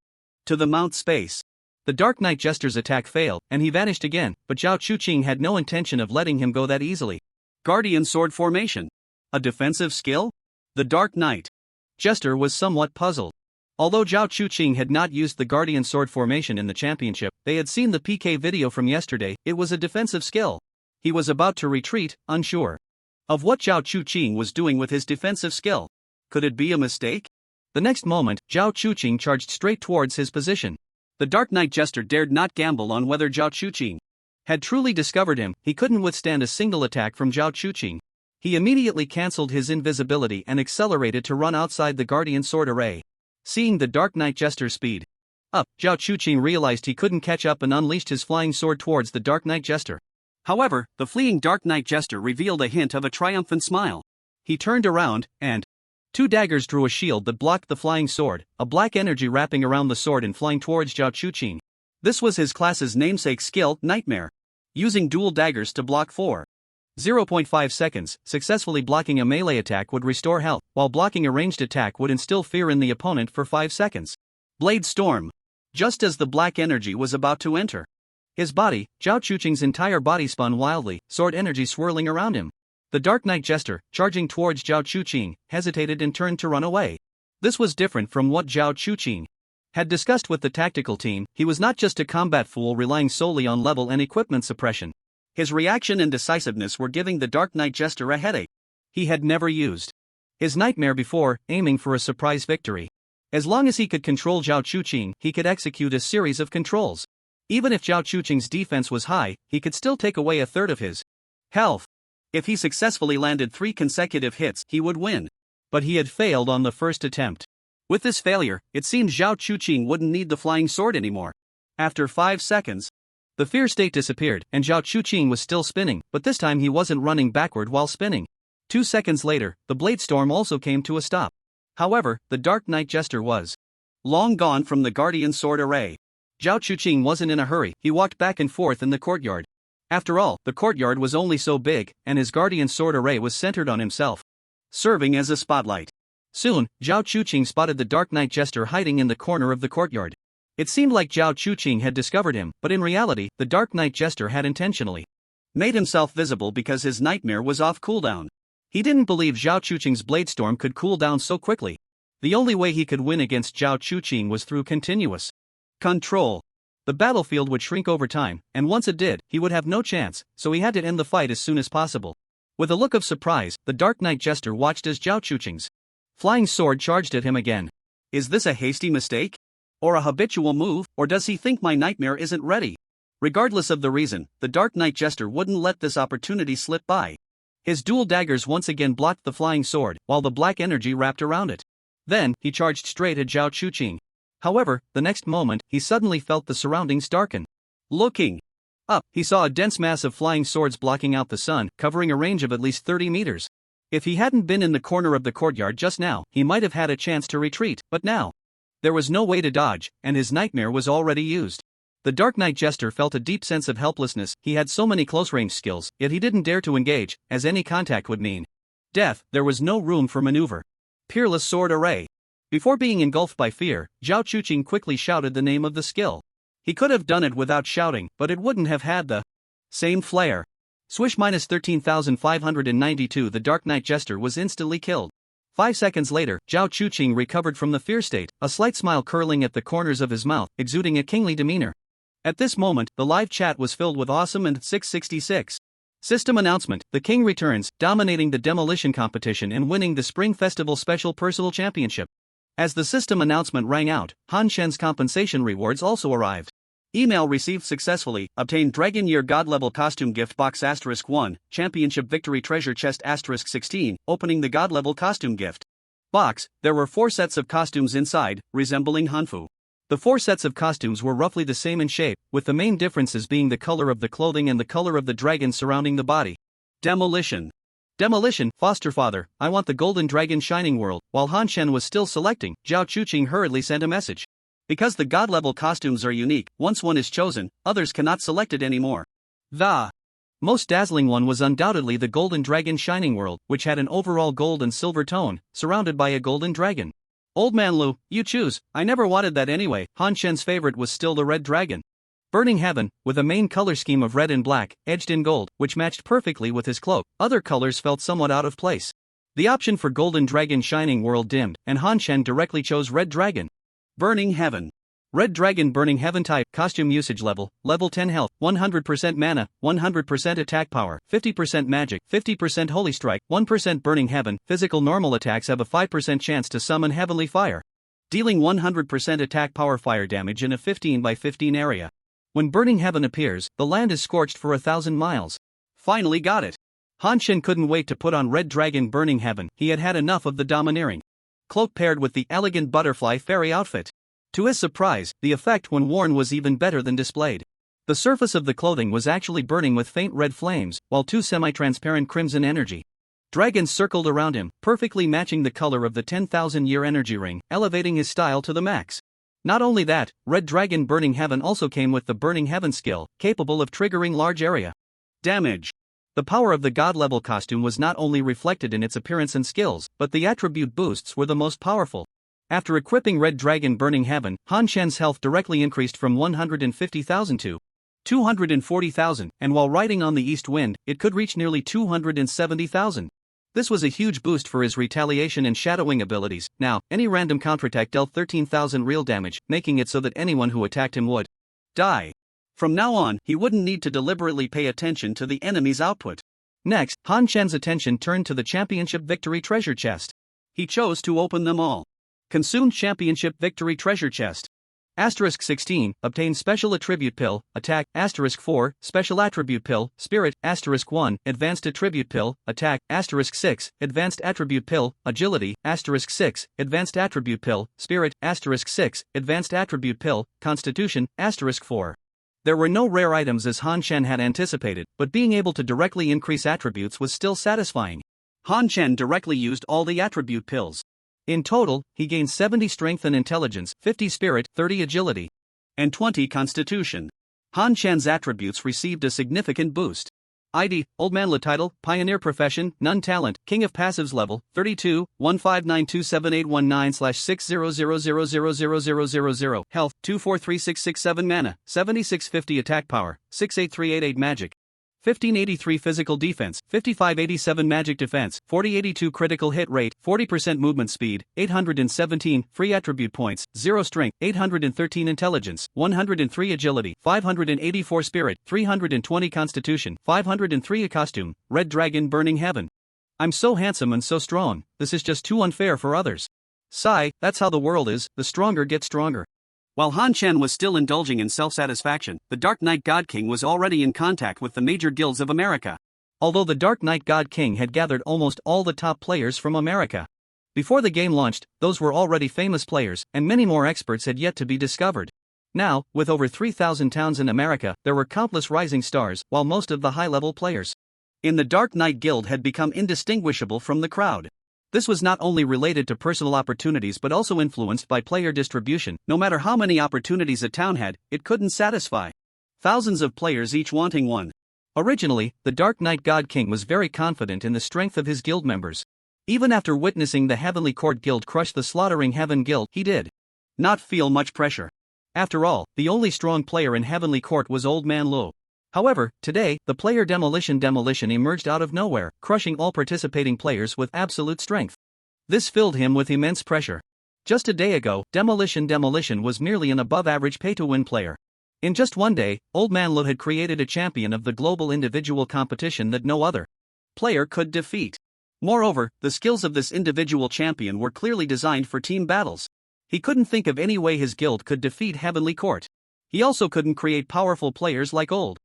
to the mount space. The Dark Knight Jester's attack failed, and he vanished again, but Zhao Chuqing had no intention of letting him go that easily. Guardian Sword Formation. A defensive skill? The Dark Knight Jester was somewhat puzzled. Although Zhao Chuqing had not used the Guardian Sword Formation in the championship, they had seen the PK video from yesterday. It was a defensive skill. He was about to retreat, unsure of what Zhao Chuqing was doing with his defensive skill. Could it be a mistake? The next moment, Zhao Chuqing charged straight towards his position. The Dark Knight Jester dared not gamble on whether Zhao Chuqing had truly discovered him. He couldn't withstand a single attack from Zhao Chuqing. He immediately cancelled his invisibility and accelerated to run outside the Guardian Sword array. Seeing the Dark Knight Jester's speed up, Zhao Chuqing realized he couldn't catch up and unleashed his flying sword towards the Dark Knight Jester. However, the fleeing Dark Knight Jester revealed a hint of a triumphant smile. He turned around, and 2 daggers drew a shield that blocked the flying sword, a black energy wrapping around the sword and flying towards Zhao Chuqing. This was his class's namesake skill, Nightmare. Using dual daggers to block 0.5 seconds, successfully blocking a melee attack would restore health, while blocking a ranged attack would instill fear in the opponent for 5 seconds. Blade Storm. Just as the black energy was about to enter his body, Zhao Chuqing's entire body spun wildly, sword energy swirling around him. The Dark Knight Jester, charging towards Zhao Chuqing, hesitated and turned to run away. This was different from what Zhao Chuqing had discussed with the tactical team. He was not just a combat fool relying solely on level and equipment suppression. His reaction and decisiveness were giving the Dark Knight Jester a headache. He had never used his Nightmare before, aiming for a surprise victory. As long as he could control Zhao Chuqing, he could execute a series of controls. Even if Zhao Chuqing's defense was high, he could still take away a third of his health. If he successfully landed 3 consecutive hits, he would win. But he had failed on the first attempt. With this failure, it seemed Zhao Chuqing wouldn't need the flying sword anymore. After 5 seconds, the fear state disappeared, and Zhao Chuqing was still spinning, but this time he wasn't running backward while spinning. 2 seconds later, the blade storm also came to a stop. However, the Dark Knight Jester was long gone from the Guardian Sword array. Zhao Chuqing wasn't in a hurry, he walked back and forth in the courtyard. After all, the courtyard was only so big, and his Guardian Sword array was centered on himself, serving as a spotlight. Soon, Zhao Chuqing spotted the Dark Knight Jester hiding in the corner of the courtyard. It seemed like Zhao Chuqing had discovered him, but in reality, the Dark Knight Jester had intentionally made himself visible because his Nightmare was off cooldown. He didn't believe Zhao Chuqing's Blade Storm could cool down so quickly. The only way he could win against Zhao Chuqing was through continuous control. The battlefield would shrink over time, and once it did, he would have no chance, so he had to end the fight as soon as possible. With a look of surprise, the Dark Knight Jester watched as Zhao Chuqing's flying sword charged at him again. Is this a hasty mistake? Or a habitual move, or does he think my Nightmare isn't ready? Regardless of the reason, the Dark Knight Jester wouldn't let this opportunity slip by. His dual daggers once again blocked the flying sword, while the black energy wrapped around it. Then, he charged straight at Zhao Chuqing. However, the next moment, he suddenly felt the surroundings darken. Looking up, he saw a dense mass of flying swords blocking out the sun, covering a range of at least 30 meters. If he hadn't been in the corner of the courtyard just now, he might have had a chance to retreat, but now there was no way to dodge, and his Nightmare was already used. The Dark Knight Jester felt a deep sense of helplessness. He had so many close-range skills, yet he didn't dare to engage, as any contact would mean death. There was no room for maneuver. Peerless Sword Array. Before being engulfed by fear, Zhao Chuqing quickly shouted the name of the skill. He could have done it without shouting, but it wouldn't have had the same flair. Swish -13,592. The Dark Knight Jester was instantly killed. 5 seconds later, Zhao Chuqing recovered from the fear state, a slight smile curling at the corners of his mouth, exuding a kingly demeanor. At this moment, the live chat was filled with awesome and 666. System announcement: the king returns, dominating the demolition competition and winning the Spring Festival Special Personal Championship. As the system announcement rang out, Han Shen's compensation rewards also arrived. Email received successfully, obtained Dragon Year God Level Costume Gift Box *1, Championship Victory Treasure Chest *16, opening the God Level Costume Gift Box. There were 4 sets of costumes inside, resembling Hanfu. The 4 sets of costumes were roughly the same in shape, with the main differences being the color of the clothing and the color of the dragon surrounding the body. Demolition. Demolition, foster father, I want the Golden Dragon Shining World. While Han Shen was still selecting, Zhao Chuqing hurriedly sent a message. Because the God level costumes are unique, once one is chosen, others cannot select it anymore. The most dazzling one was undoubtedly the Golden Dragon Shining World, which had an overall gold and silver tone, surrounded by a golden dragon. Old man Lu, you choose. I never wanted that anyway. Han Shen's favorite was still the red dragon. Burning Heaven, with a main color scheme of red and black, edged in gold, which matched perfectly with his cloak. Other colors felt somewhat out of place. The option for Golden Dragon Shining World dimmed, and Han Shen directly chose Red Dragon. Burning Heaven. Red Dragon Burning Heaven type, costume usage level 10 health, 100% mana, 100% attack power, 50% magic, 50% holy strike, 1% Burning Heaven. Physical normal attacks have a 5% chance to summon heavenly fire, dealing 100% attack power fire damage in a 15 by 15 area. When Burning Heaven appears, the land is scorched for 1,000 miles. Finally got it. Han Shen couldn't wait to put on Red Dragon Burning Heaven. He had had enough of the domineering cloak paired with the elegant butterfly fairy outfit. To his surprise, the effect when worn was even better than displayed. The surface of the clothing was actually burning with faint red flames, while 2 semi-transparent crimson energy dragons circled around him, perfectly matching the color of the 10,000-year energy ring, elevating his style to the max. Not only that, Red Dragon Burning Heaven also came with the Burning Heaven skill, capable of triggering large area damage. The power of the god-level costume was not only reflected in its appearance and skills, but the attribute boosts were the most powerful. After equipping Red Dragon Burning Heaven, Han Shen's health directly increased from 150,000 to 240,000, and while riding on the east wind, it could reach nearly 270,000. This was a huge boost for his retaliation and shadowing abilities. Now, any random counterattack dealt 13,000 real damage, making it so that anyone who attacked him would die. From now on, he wouldn't need to deliberately pay attention to the enemy's output. Next, Han Shen's attention turned to the Championship Victory Treasure Chest. He chose to open them all. Consumed Championship Victory Treasure Chest. Asterisk 16, obtain Special Attribute Pill, Attack, Asterisk 4, Special Attribute Pill, Spirit, Asterisk 1, Advanced Attribute Pill, Attack, Asterisk 6, Advanced Attribute Pill, Agility, Asterisk 6, Advanced Attribute Pill, Spirit, Asterisk 6, Advanced Attribute Pill, Constitution, Asterisk 4. There were no rare items as Han Shen had anticipated, but being able to directly increase attributes was still satisfying. Han Shen directly used all the attribute pills. In total, he gained 70 Strength and Intelligence, 50 Spirit, 30 Agility, and 20 Constitution. Han Shen's attributes received a significant boost. ID, Old Man Le title, Pioneer Profession, None Talent, King of Passives level, 32, 15927819600000000. Health, 243667 mana, 7650 attack power, 68388 magic. 1583 physical defense, 5587 magic defense, 4082 critical hit rate, 40% movement speed, 817 free attribute points, 0 strength, 813 intelligence, 103 agility, 584 spirit, 320 constitution, 503 a costume, Red Dragon Burning Heaven. I'm so handsome and so strong, this is just too unfair for others. Sigh, that's how the world is, the stronger get stronger. While Han Shen was still indulging in self-satisfaction, the Dark Knight God King was already in contact with the major guilds of America. Although the Dark Knight God King had gathered almost all the top players from America. Before the game launched, those were already famous players, and many more experts had yet to be discovered. Now, with over 3,000 towns in America, there were countless rising stars, while most of the high-level players in the Dark Knight Guild had become indistinguishable from the crowd. This was not only related to personal opportunities but also influenced by player distribution. No matter how many opportunities a town had, it couldn't satisfy thousands of players each wanting one. Originally, the Dark Knight God King was very confident in the strength of his guild members. Even after witnessing the Heavenly Court Guild crush the Slaughtering Heaven Guild, he did not feel much pressure. After all, the only strong player in Heavenly Court was Old Man Lo. However, today, the player Demolition emerged out of nowhere, crushing all participating players with absolute strength. This filled him with immense pressure. Just a day ago, Demolition was merely an above-average pay-to-win player. In just one day, Old Man Lo had created a champion of the global individual competition that no other player could defeat. Moreover, the skills of this individual champion were clearly designed for team battles. He couldn't think of any way his guild could defeat Heavenly Court. He also couldn't create powerful players like Old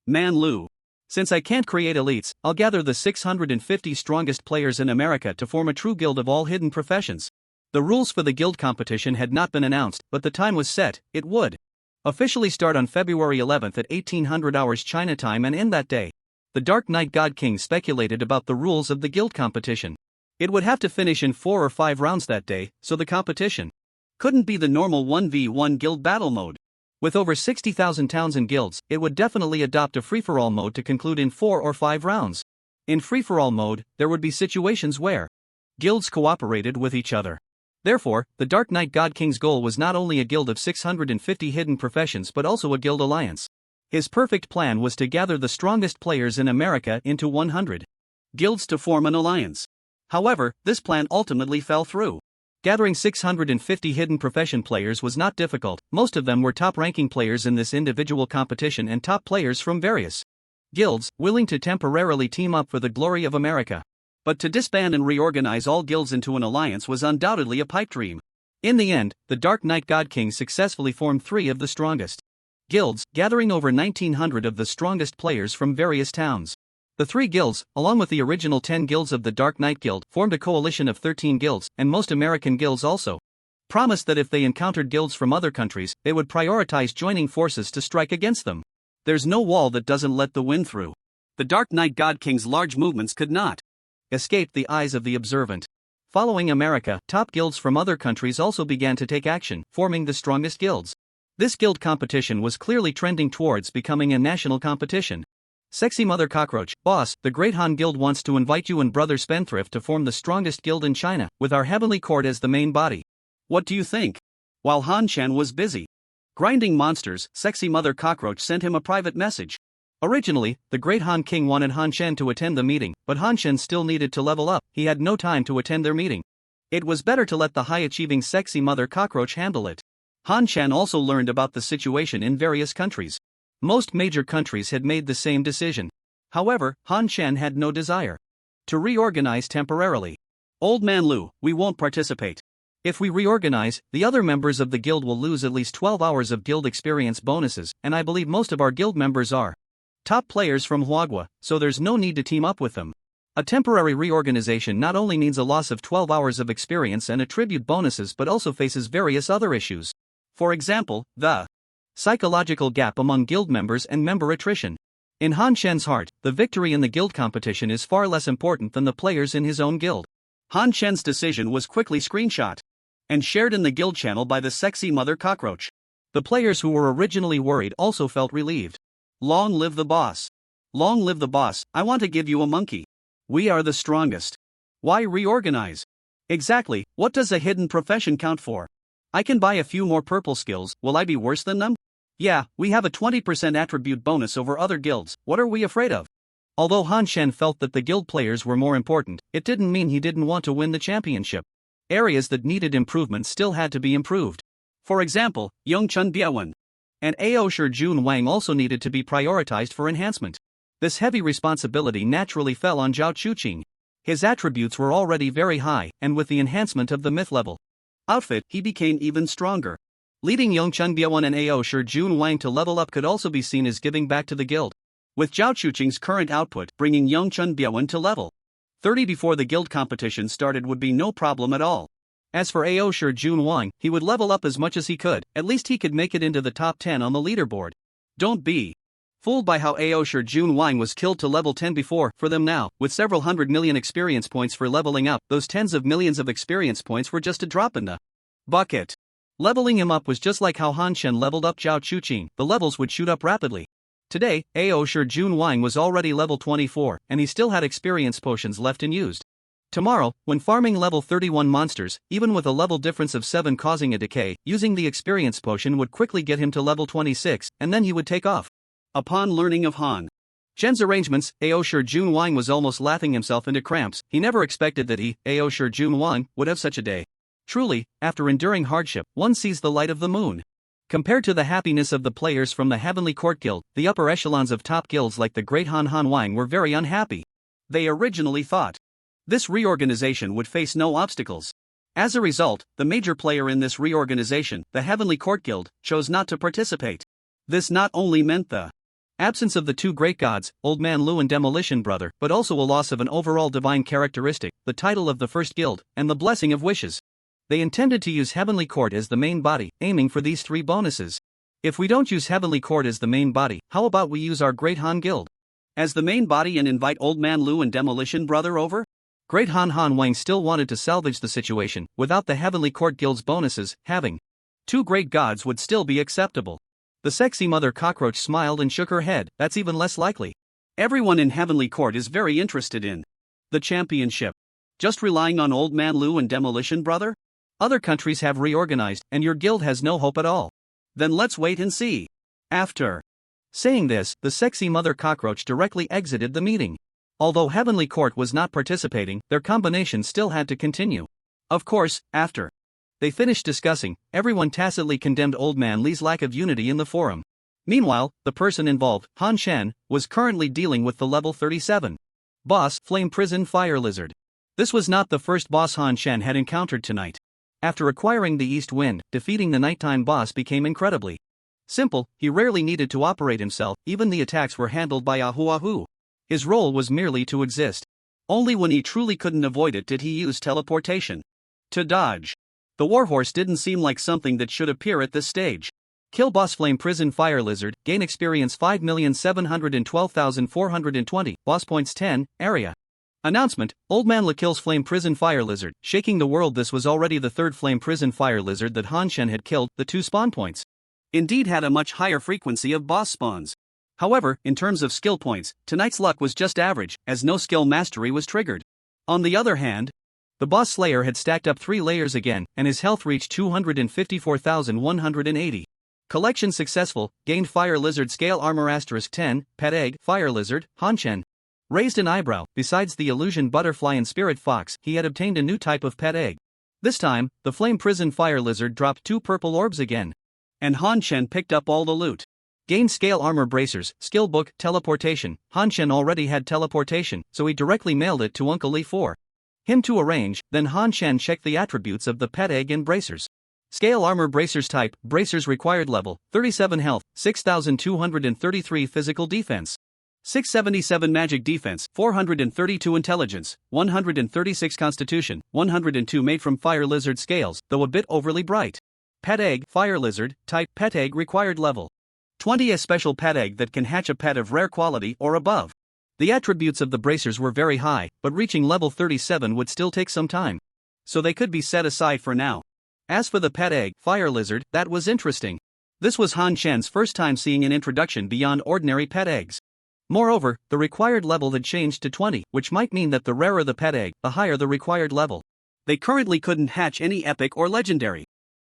Man Lu. Since I can't create elites, I'll gather the 650 strongest players in America to form a true guild of all hidden professions. The rules for the guild competition had not been announced, but the time was set. It would officially start on February 11th at 1800 hours China time and end that day. The Dark Knight God King speculated about the rules of the guild competition. It would have to finish in 4 or 5 rounds that day, so the competition couldn't be the normal 1v1 guild battle mode. With over 60,000 towns and guilds, it would definitely adopt a free-for-all mode to conclude in 4 or 5 rounds. In free-for-all mode, there would be situations where guilds cooperated with each other. Therefore, the Dark Knight God King's goal was not only a guild of 650 hidden professions but also a guild alliance. His perfect plan was to gather the strongest players in America into 100 guilds to form an alliance. However, this plan ultimately fell through. Gathering 650 hidden profession players was not difficult. Most of them were top-ranking players in this individual competition and top players from various guilds, willing to temporarily team up for the glory of America. But to disband and reorganize all guilds into an alliance was undoubtedly a pipe dream. In the end, the Dark Knight God King successfully formed 3 of the strongest guilds, gathering over 1,900 of the strongest players from various towns. The 3 guilds, along with the original 10 guilds of the Dark Knight Guild, formed a coalition of 13 guilds, and most American guilds also promised that if they encountered guilds from other countries, they would prioritize joining forces to strike against them. There's no wall that doesn't let the wind through. The Dark Knight God King's large movements could not escape the eyes of the observant. Following America, top guilds from other countries also began to take action, forming the strongest guilds. This guild competition was clearly trending towards becoming a national competition. Sexy Mother Cockroach, boss, the Great Han Guild wants to invite you and Brother Spendthrift to form the strongest guild in China, with our heavenly court as the main body. What do you think? While Han Shan was busy grinding monsters, Sexy Mother Cockroach sent him a private message. Originally, the Great Han King wanted Han Shan to attend the meeting, but Han Shan still needed to level up. He had no time to attend their meeting. It was better to let the high-achieving Sexy Mother Cockroach handle it. Han Shan also learned about the situation in various countries. Most major countries had made the same decision. However, Han Shan had no desire to reorganize temporarily. Old Man Lu, we won't participate. If we reorganize, the other members of the guild will lose at least 12 hours of guild experience bonuses, and I believe most of our guild members are top players from Huagua, so there's no need to team up with them. A temporary reorganization not only means a loss of 12 hours of experience and attribute bonuses but also faces various other issues. For example, the psychological gap among guild members and member attrition. In Han Shan's heart, the victory in the guild competition is far less important than the players in his own guild. Han Shan's decision was quickly screenshot and shared in the guild channel by the Sexy Mother Cockroach. The players who were originally worried also felt relieved. Long live the boss. Long live the boss, I want to give you a monkey. We are the strongest. Why reorganize? Exactly, what does a hidden profession count for? I can buy a few more purple skills, will I be worse than them? Yeah, we have a 20% attribute bonus over other guilds, what are we afraid of? Although Han Shan felt that the guild players were more important, it didn't mean he didn't want to win the championship. Areas that needed improvement still had to be improved. For example, Yongchun Biawen and Aoshi Jun Wang also needed to be prioritized for enhancement. This heavy responsibility naturally fell on Zhao Chuqing. His attributes were already very high, and with the enhancement of the myth level outfit, he became even stronger. Leading Yongchun Biawen and Aoshi Jun Wang to level up could also be seen as giving back to the guild, with Zhao Chuqing's current output bringing Yongchun Biawen to level 30 before the guild competition started would be no problem at all. As for Aoshi Jun Wang, he would level up as much as he could, at least he could make it into the top 10 on the leaderboard. Don't be fooled by how Aoshi Jun Wang was killed to level 10 before. For them now, with several 100 million experience points for leveling up, those tens of millions of experience points were just a drop in the bucket. Leveling him up was just like how Han Shan leveled up Zhao Chuqing, the levels would shoot up rapidly. Today, Aoshi Jun Wang was already level 24, and he still had experience potions left unused. Tomorrow, when farming level 31 monsters, even with a level difference of 7 causing a decay, using the experience potion would quickly get him to level 26, and then he would take off. Upon learning of Han Shan's arrangements, Aoshi Jun Wang was almost laughing himself into cramps. He never expected that he, Aoshi Jun Wang, would have such a day. Truly, after enduring hardship, one sees the light of the moon. Compared to the happiness of the players from the Heavenly Court Guild, the upper echelons of top guilds like the Great Han Wang were very unhappy. They originally thought this reorganization would face no obstacles. As a result, the major player in this reorganization, the Heavenly Court Guild, chose not to participate. This not only meant the absence of the two great gods, Old Man Lu and Demolition Brother, but also a loss of an overall divine characteristic, the title of the first guild, and the blessing of wishes. They intended to use Heavenly Court as the main body, aiming for these three bonuses. If we don't use Heavenly Court as the main body, how about we use our Great Han Guild as the main body and invite Old Man Lu and Demolition Brother over? Great Han Wang still wanted to salvage the situation. Without the Heavenly Court Guild's bonuses, having two great gods would still be acceptable. The Sexy Mother Cockroach smiled and shook her head. That's even less likely. Everyone in Heavenly Court is very interested in the championship. Just relying on Old Man Lu and Demolition Brother? Other countries have reorganized, and your guild has no hope at all. Then let's wait and see. After saying this, the Sexy Mother Cockroach directly exited the meeting. Although Heavenly Court was not participating, their combination still had to continue. Of course, after they finished discussing, everyone tacitly condemned Old Man Li's lack of unity in the forum. Meanwhile, the person involved, Han Shan, was currently dealing with the level 37 boss, Flame Prison Fire Lizard. This was not the first boss Han Shan had encountered tonight. After acquiring the East Wind, defeating the nighttime boss became incredibly simple. He rarely needed to operate himself, even the attacks were handled by Ahu. His role was merely to exist. Only when he truly couldn't avoid it did he use teleportation to dodge. The Warhorse didn't seem like something that should appear at this stage. Kill boss Flame Prison Fire Lizard, gain experience 5,712,420, boss points 10, area Announcement, Old Man La kills Flame Prison Fire Lizard, shaking the world. This was already the third Flame Prison Fire Lizard that Han Shen had killed. The 2 spawn points indeed had a much higher frequency of boss spawns. However, in terms of skill points, tonight's luck was just average, as no skill mastery was triggered. On the other hand, the boss slayer had stacked up 3 layers again, and his health reached 254,180. Collection successful, gained Fire Lizard Scale Armor *10, Pet Egg, Fire Lizard, Han Shen. Raised an eyebrow. Besides the Illusion Butterfly and Spirit Fox, he had obtained a new type of pet egg. This time, the Flame Prison Fire Lizard dropped 2 purple orbs again. And Han Shen picked up all the loot. Gained Scale Armor Bracers, Skill Book, Teleportation. Han Shen already had teleportation, so he directly mailed it to Uncle Lee for him to arrange. Then Han Shen checked the attributes of the pet egg and bracers. Scale Armor Bracers type, bracers required level, 37 health, 6,233 physical defense, 677 magic defense, 432 intelligence, 136 constitution, 102 made from Fire Lizard scales, though a bit overly bright. Pet egg, Fire Lizard, type, pet egg required level 20, a special pet egg that can hatch a pet of rare quality or above. The attributes of the bracers were very high, but reaching level 37 would still take some time, so they could be set aside for now. As for the pet egg, Fire Lizard, that was interesting. This was Han Shen's first time seeing an introduction beyond ordinary pet eggs. Moreover, the required level had changed to 20, which might mean that the rarer the pet egg, the higher the required level. They currently couldn't hatch any epic or legendary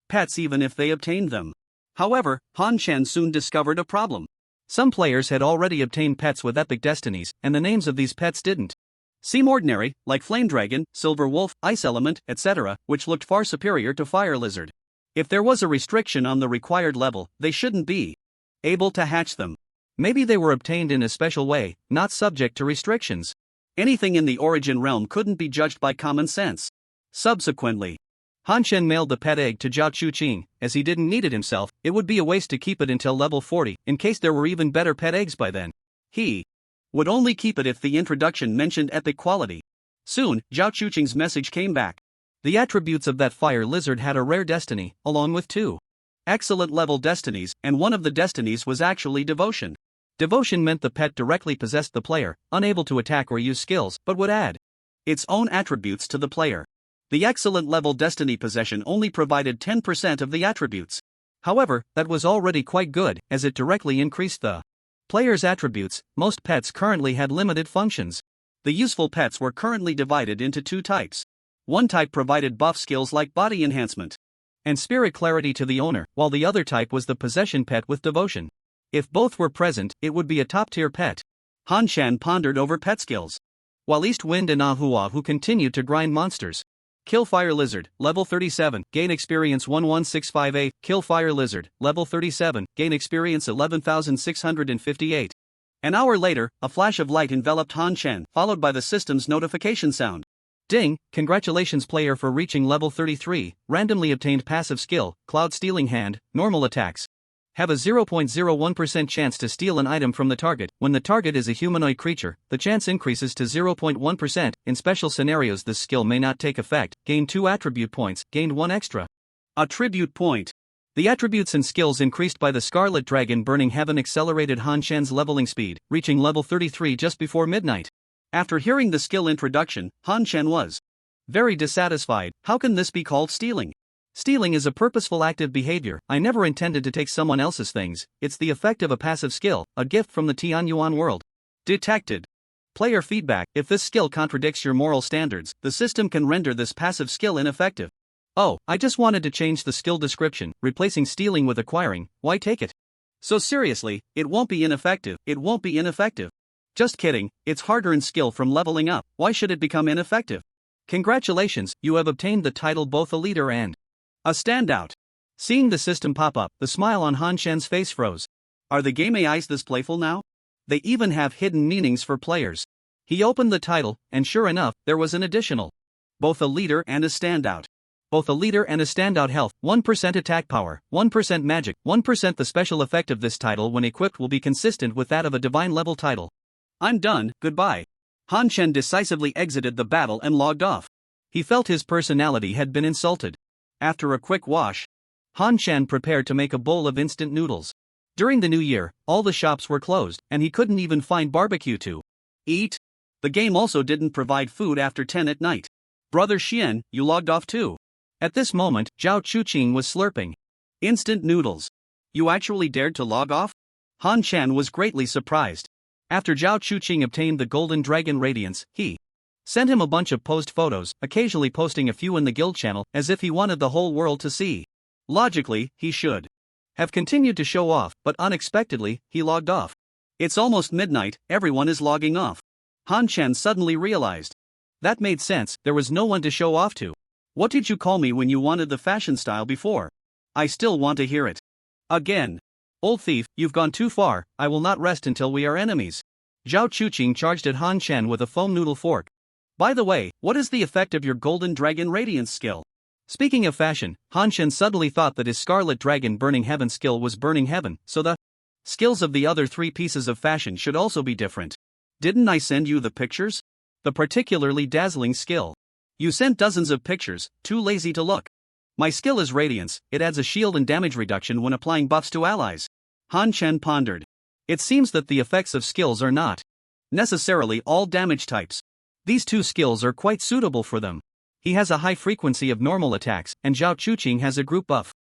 pets even if they obtained them. However, Han Shen soon discovered a problem. Some players had already obtained pets with epic destinies, and the names of these pets didn't seem ordinary, like Flame Dragon, Silver Wolf, Ice Element, etc., which looked far superior to Fire Lizard. If there was a restriction on the required level, they shouldn't be able to hatch them. Maybe they were obtained in a special way, not subject to restrictions. Anything in the origin realm couldn't be judged by common sense. Subsequently, Han Shen mailed the pet egg to Zhao Chuqing, as he didn't need it himself. It would be a waste to keep it until level 40, in case there were even better pet eggs by then. He would only keep it if the introduction mentioned epic quality. Soon, Zhao Chuqing's message came back. The attributes of that Fire Lizard had a rare destiny, along with 2 excellent level destinies, and one of the destinies was actually Devotion. Devotion meant the pet directly possessed the player, unable to attack or use skills, but would add its own attributes to the player. The excellent level destiny possession only provided 10% of the attributes. However, that was already quite good, as it directly increased the player's attributes. Most pets currently had limited functions. The useful pets were currently divided into 2 types. One type provided buff skills like body enhancement and spirit clarity to the owner, while the other type was the possession pet with devotion. If both were present, it would be a top-tier pet. Han Shen pondered over pet skills, while East Wind and Ahua who continued to grind monsters. Kill Fire Lizard, level 37, gain experience 11658. Kill Fire Lizard, level 37, gain experience 11,658. An hour later, a flash of light enveloped Han Shen, followed by the system's notification sound. Ding, congratulations player for reaching level 33, randomly obtained passive skill, Cloud Stealing Hand, normal attacks. Have a 0.01% chance to steal an item from the target. When the target is a humanoid creature, the chance increases to 0.1%. In special scenarios this skill may not take effect. Gain 2 attribute points, gained 1 extra attribute point. The attributes and skills increased by the Scarlet Dragon Burning Heaven accelerated Han Shen's leveling speed, reaching level 33 just before midnight. After hearing the skill introduction, Han Shen was very dissatisfied. How can this be called stealing? Stealing is a purposeful active behavior. I never intended to take someone else's things. It's the effect of a passive skill, a gift from the Tianyuan world. Detected. Player feedback. If this skill contradicts your moral standards, the system can render this passive skill ineffective. Oh, I just wanted to change the skill description, replacing stealing with acquiring. Why take it so seriously? It won't be ineffective. It won't be ineffective. Just kidding, it's hard-earned skill from leveling up. Why should it become ineffective? Congratulations, you have obtained the title both a leader and a standout. Seeing the system pop up, the smile on Han Shen's face froze. Are the game AIs this playful now? They even have hidden meanings for players. He opened the title, and sure enough, there was an additional. Both a leader and a standout. Both a leader and a standout health, 1% attack power, 1% magic, 1%. The special effect of this title when equipped will be consistent with that of a divine level title. I'm done, goodbye. Han Shen decisively exited the battle and logged off. He felt his personality had been insulted. After a quick wash, Han Shen prepared to make a bowl of instant noodles. During the new year, all the shops were closed, and he couldn't even find barbecue to eat. The game also didn't provide food after 10 at night. Brother Xian, you logged off too. At this moment, Zhao Chuqing was slurping Instant noodles. You actually dared to log off? Han Chan was greatly surprised. After Zhao Chuqing obtained the Golden Dragon Radiance, he sent him a bunch of post photos, occasionally posting a few in the guild channel, as if he wanted the whole world to see. Logically, he should have continued to show off, but unexpectedly, he logged off. It's almost midnight, everyone is logging off. Han Chan suddenly realized. That made sense, there was no one to show off to. What did you call me when you wanted the fashion style before? I still want to hear it. Again. Old thief, you've gone too far, I will not rest until we are enemies. Zhao Chuqing charged at Han Chan with a foam noodle fork. By the way, what is the effect of your Golden Dragon Radiance skill? Speaking of fashion, Han Chan suddenly thought that his Scarlet Dragon Burning Heaven skill was Burning Heaven, so the skills of the other 3 pieces of fashion should also be different. Didn't I send you the pictures? The particularly dazzling skill. You sent dozens of pictures, too lazy to look. My skill is Radiance, it adds a shield and damage reduction when applying buffs to allies. Han Chan pondered. It seems that the effects of skills are not necessarily all damage types. These 2 skills are quite suitable for them. He has a high frequency of normal attacks, and Zhao Chuqing has a group buff.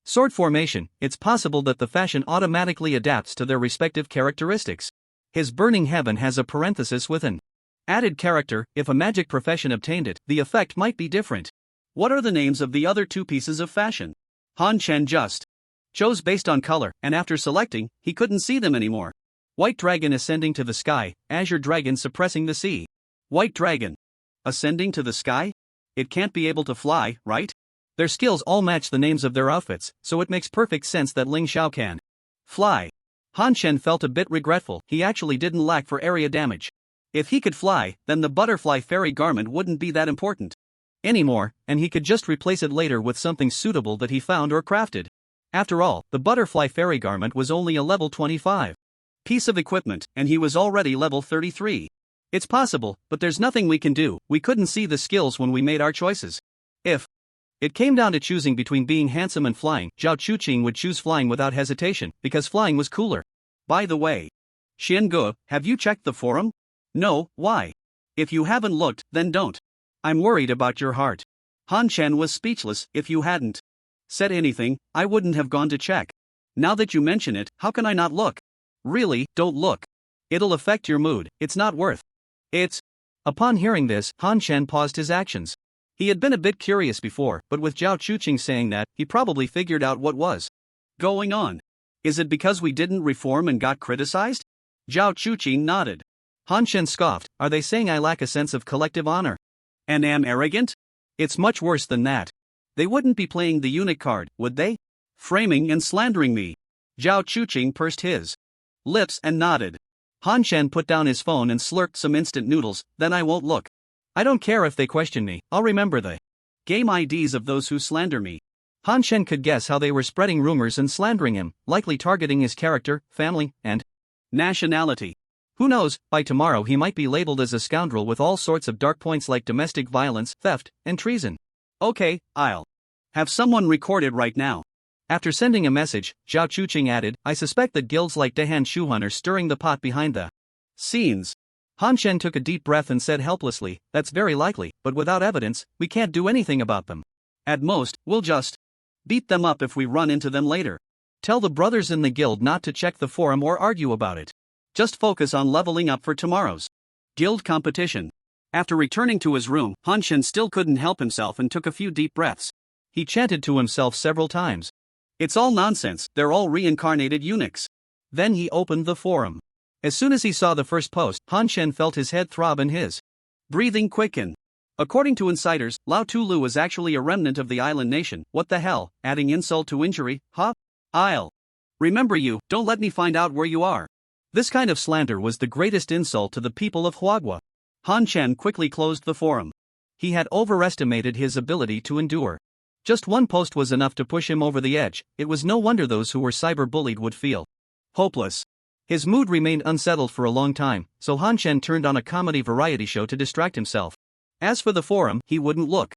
Sword formation, it's possible that the fashion automatically adapts to their respective characteristics. His Burning Heaven has a parenthesis with an added character, if a magic profession obtained it, the effect might be different. What are the names of the other 2 pieces of fashion? Han Chan just chose based on color, and after selecting, he couldn't see them anymore. White Dragon ascending to the sky, Azure Dragon suppressing the sea. White Dragon. Ascending to the sky? It can't be able to fly, right? Their skills all match the names of their outfits, so it makes perfect sense that Ling Xiao can fly. Han Chan felt a bit regretful, he actually didn't lack for area damage. If he could fly, then the butterfly fairy garment wouldn't be that important anymore, and he could just replace it later with something suitable that he found or crafted. After all, the butterfly fairy garment was only a level 25 piece of equipment, and he was already level 33. It's possible, but there's nothing we can do, we couldn't see the skills when we made our choices. If it came down to choosing between being handsome and flying, Zhao Chuqing would choose flying without hesitation, because flying was cooler. By the way, Xian Ge, have you checked the forum? No, why? If you haven't looked, then don't. I'm worried about your heart. Han Chan was speechless. If you hadn't said anything, I wouldn't have gone to check. Now that you mention it, how can I not look? Really, don't look. It'll affect your mood, it's not worth it. Upon hearing this, Han Chan paused his actions. He had been a bit curious before, but with Zhao Chuqing saying that, he probably figured out what was going on. Is it because we didn't reform and got criticized? Zhao Chuqing nodded. Han Chan scoffed, are they saying I lack a sense of collective honor? And am arrogant? It's much worse than that. They wouldn't be playing the eunuch card, would they? Framing and slandering me. Zhao Chuqing pursed his lips and nodded. Han Chan put down his phone and slurped some instant noodles, then I won't look. I don't care if they question me, I'll remember the game IDs of those who slander me. Han Chan could guess how they were spreading rumors and slandering him, likely targeting his character, family, and nationality. Who knows, by tomorrow he might be labeled as a scoundrel with all sorts of dark points like domestic violence, theft, and treason. Okay, I'll have someone record it right now. After sending a message, Zhao Chuqing added, I suspect that guilds like Dehan Shuhan are stirring the pot behind the scenes. Han Chan took a deep breath and said helplessly, that's very likely, but without evidence, we can't do anything about them. At most, we'll just beat them up if we run into them later. Tell the brothers in the guild not to check the forum or argue about it. Just focus on leveling up for tomorrow's guild competition. After returning to his room, Han Chan still couldn't help himself and took a few deep breaths. He chanted to himself several times. It's all nonsense, they're all reincarnated eunuchs. Then he opened the forum. As soon as he saw the first post, Han Chan felt his head throb and his breathing quicken. According to insiders, Lao Tulu is actually a remnant of the island nation. What the hell, adding insult to injury, huh? I'll remember you, don't let me find out where you are. This kind of slander was the greatest insult to the people of Huagua. Han Chan quickly closed the forum. He had overestimated his ability to endure. Just one post was enough to push him over the edge. It was no wonder those who were cyberbullied would feel hopeless. His mood remained unsettled for a long time, so Han Chan turned on a comedy variety show to distract himself. As for the forum, he wouldn't look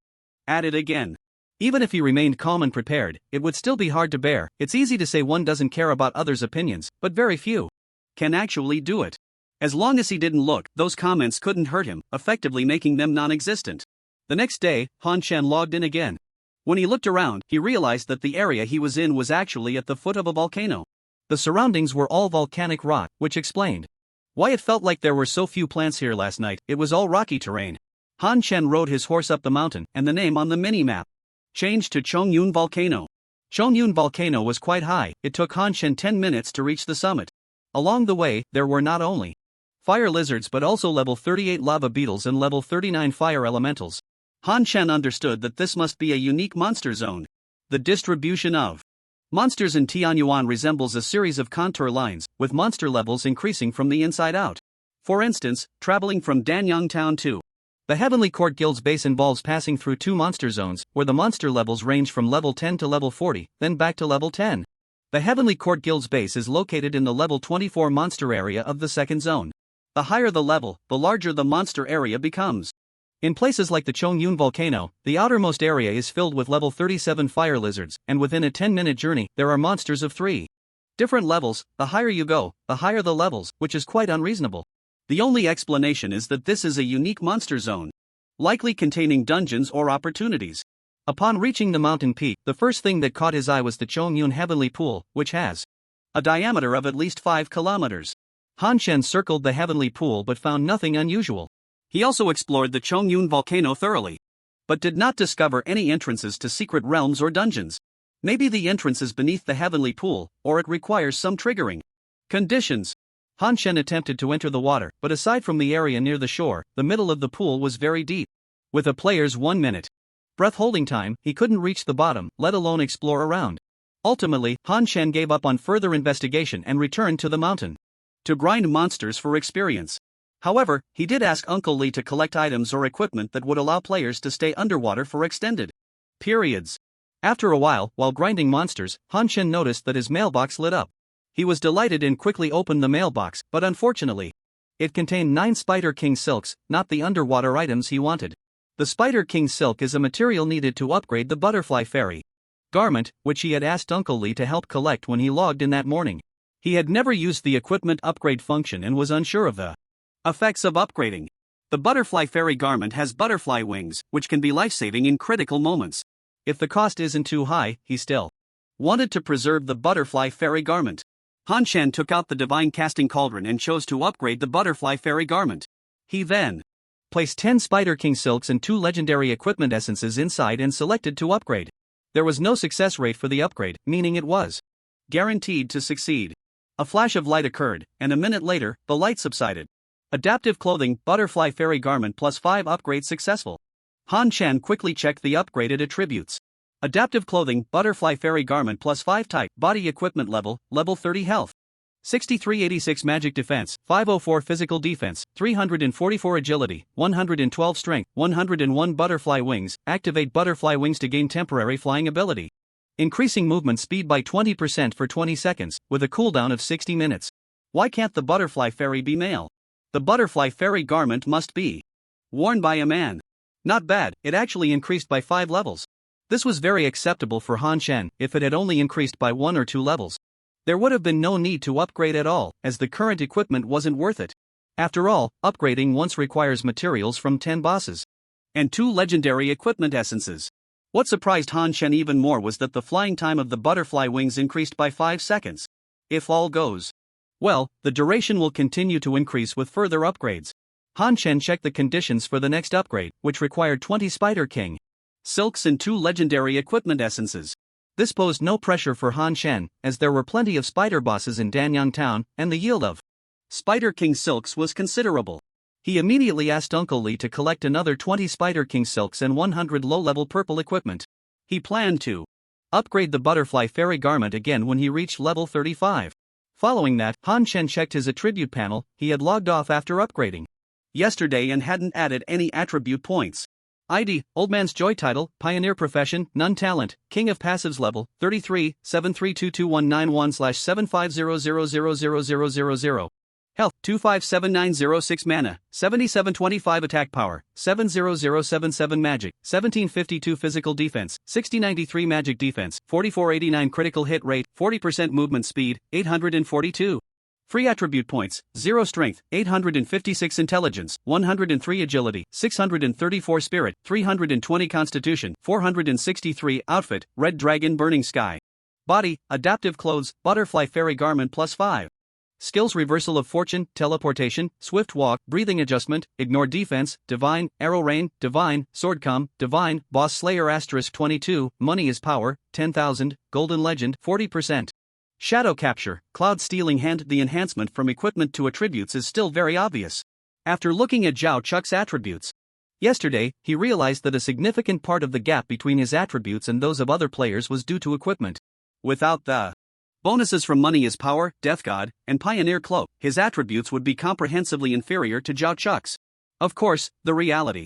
at it again. Even if he remained calm and prepared, it would still be hard to bear. It's easy to say one doesn't care about others' opinions, but very few can actually do it. As long as he didn't look, those comments couldn't hurt him, effectively making them non-existent. The next day, Han Shan logged in again. When he looked around, he realized that the area he was in was actually at the foot of a volcano. The surroundings were all volcanic rock, which explained why it felt like there were so few plants here last night. It was all rocky terrain. Han Shan rode his horse up the mountain, and the name on the mini-map changed to Chongyun Volcano. Chongyun Volcano was quite high. It took Han Shan 10 minutes to reach the summit. Along the way, there were not only fire lizards but also level 38 lava beetles and level 39 fire elementals. Han Shan understood that this must be a unique monster zone. The distribution of monsters in Tianyuan resembles a series of contour lines, with monster levels increasing from the inside out. For instance, traveling from Danyang Town to the Heavenly Court Guild's base involves passing through 2 monster zones, where the monster levels range from level 10 to level 40, then back to level 10. The Heavenly Court Guild's base is located in the level 24 monster area of the second zone. The higher the level, the larger the monster area becomes. In places like the Chongyun Volcano, the outermost area is filled with level 37 fire lizards, and within a 10-minute journey, there are monsters of 3 different levels. The higher you go, the higher the levels, which is quite unreasonable. The only explanation is that this is a unique monster zone, likely containing dungeons or opportunities. Upon reaching the mountain peak, the first thing that caught his eye was the Chongyun Heavenly Pool, which has a diameter of at least 5 kilometers. Han Shan circled the Heavenly Pool but found nothing unusual. He also explored the Chongyun Volcano thoroughly, but did not discover any entrances to secret realms or dungeons. Maybe the entrance is beneath the Heavenly Pool, or it requires some triggering conditions. Han Shan attempted to enter the water, but aside from the area near the shore, the middle of the pool was very deep. With a player's 1 minute breath-holding time, he couldn't reach the bottom, let alone explore around. Ultimately, Han Shan gave up on further investigation and returned to the mountain to grind monsters for experience. However, he did ask Uncle Lee to collect items or equipment that would allow players to stay underwater for extended periods. After a while grinding monsters, Han Shan noticed that his mailbox lit up. He was delighted and quickly opened the mailbox, but unfortunately, it contained 9 Spider King silks, not the underwater items he wanted. The Spider King silk is a material needed to upgrade the Butterfly Fairy garment, which he had asked Uncle Lee to help collect when he logged in that morning. He had never used the equipment upgrade function and was unsure of the effects of upgrading. The Butterfly Fairy garment has butterfly wings, which can be life-saving in critical moments. If the cost isn't too high, he still wanted to preserve the Butterfly Fairy garment. Han Shan took out the Divine Casting Cauldron and chose to upgrade the Butterfly Fairy garment. He then placed 10 Spider King silks and 2 legendary equipment essences inside and selected to upgrade. There was no success rate for the upgrade, meaning it was guaranteed to succeed. A flash of light occurred, and a minute later, the light subsided. Adaptive clothing, Butterfly Fairy garment plus 5 upgrade successful. Han Shan quickly checked the upgraded attributes. Adaptive clothing, Butterfly Fairy garment plus 5 type, body equipment level 30 health. 6386 magic defense, 504 physical defense, 344 agility, 112 strength, 101 butterfly wings. Activate butterfly wings to gain temporary flying ability. Increasing movement speed by 20% for 20 seconds, with a cooldown of 60 minutes. Why can't the Butterfly Fairy be male? The Butterfly Fairy garment must be worn by a man. Not bad, it actually increased by 5 levels. This was very acceptable for Han Shan. If it had only increased by 1 or 2 levels, there would have been no need to upgrade at all, as the current equipment wasn't worth it. After all, upgrading once requires materials from 10 bosses and 2 legendary equipment essences. What surprised Han Shan even more was that the flying time of the butterfly wings increased by 5 seconds. If all goes well, the duration will continue to increase with further upgrades. Han Shan checked the conditions for the next upgrade, which required 20 Spider King silks and 2 legendary equipment essences. This posed no pressure for Han Shan, as there were plenty of spider bosses in Danyang Town, and the yield of Spider King silks was considerable. He immediately asked Uncle Lee to collect another 20 Spider King silks and 100 low-level purple equipment. He planned to upgrade the Butterfly Fairy garment again when he reached level 35. Following that, Han Shan checked his attribute panel. He had logged off after upgrading yesterday and hadn't added any attribute points. ID, Old Man's Joy title, Pioneer profession, None talent, King of passives level, 33, 7322191/750000000. Health, 257906 mana, 7725 attack power, 70077 magic, 1752 physical defense, 6093 magic defense, 4489 critical hit rate, 40% movement speed, 842 Free attribute points, 0 strength, 856 intelligence, 103 agility, 634 spirit, 320 constitution, 463 outfit, red dragon burning sky. Body, adaptive clothes, butterfly fairy garment +5. Skills reversal of fortune, teleportation, swift walk, breathing adjustment, ignore defense, divine, arrow rain, divine, sword com, divine, boss slayer *22, money is power, 10,000, golden legend, 40%. Shadow capture, cloud stealing hand. The enhancement from equipment to attributes is still very obvious. After looking at Zhao Chuck's attributes yesterday, he realized that a significant part of the gap between his attributes and those of other players was due to equipment. Without the bonuses from Money is Power, Death God, and Pioneer Cloak, his attributes would be comprehensively inferior to Zhao Chuck's. Of course, the reality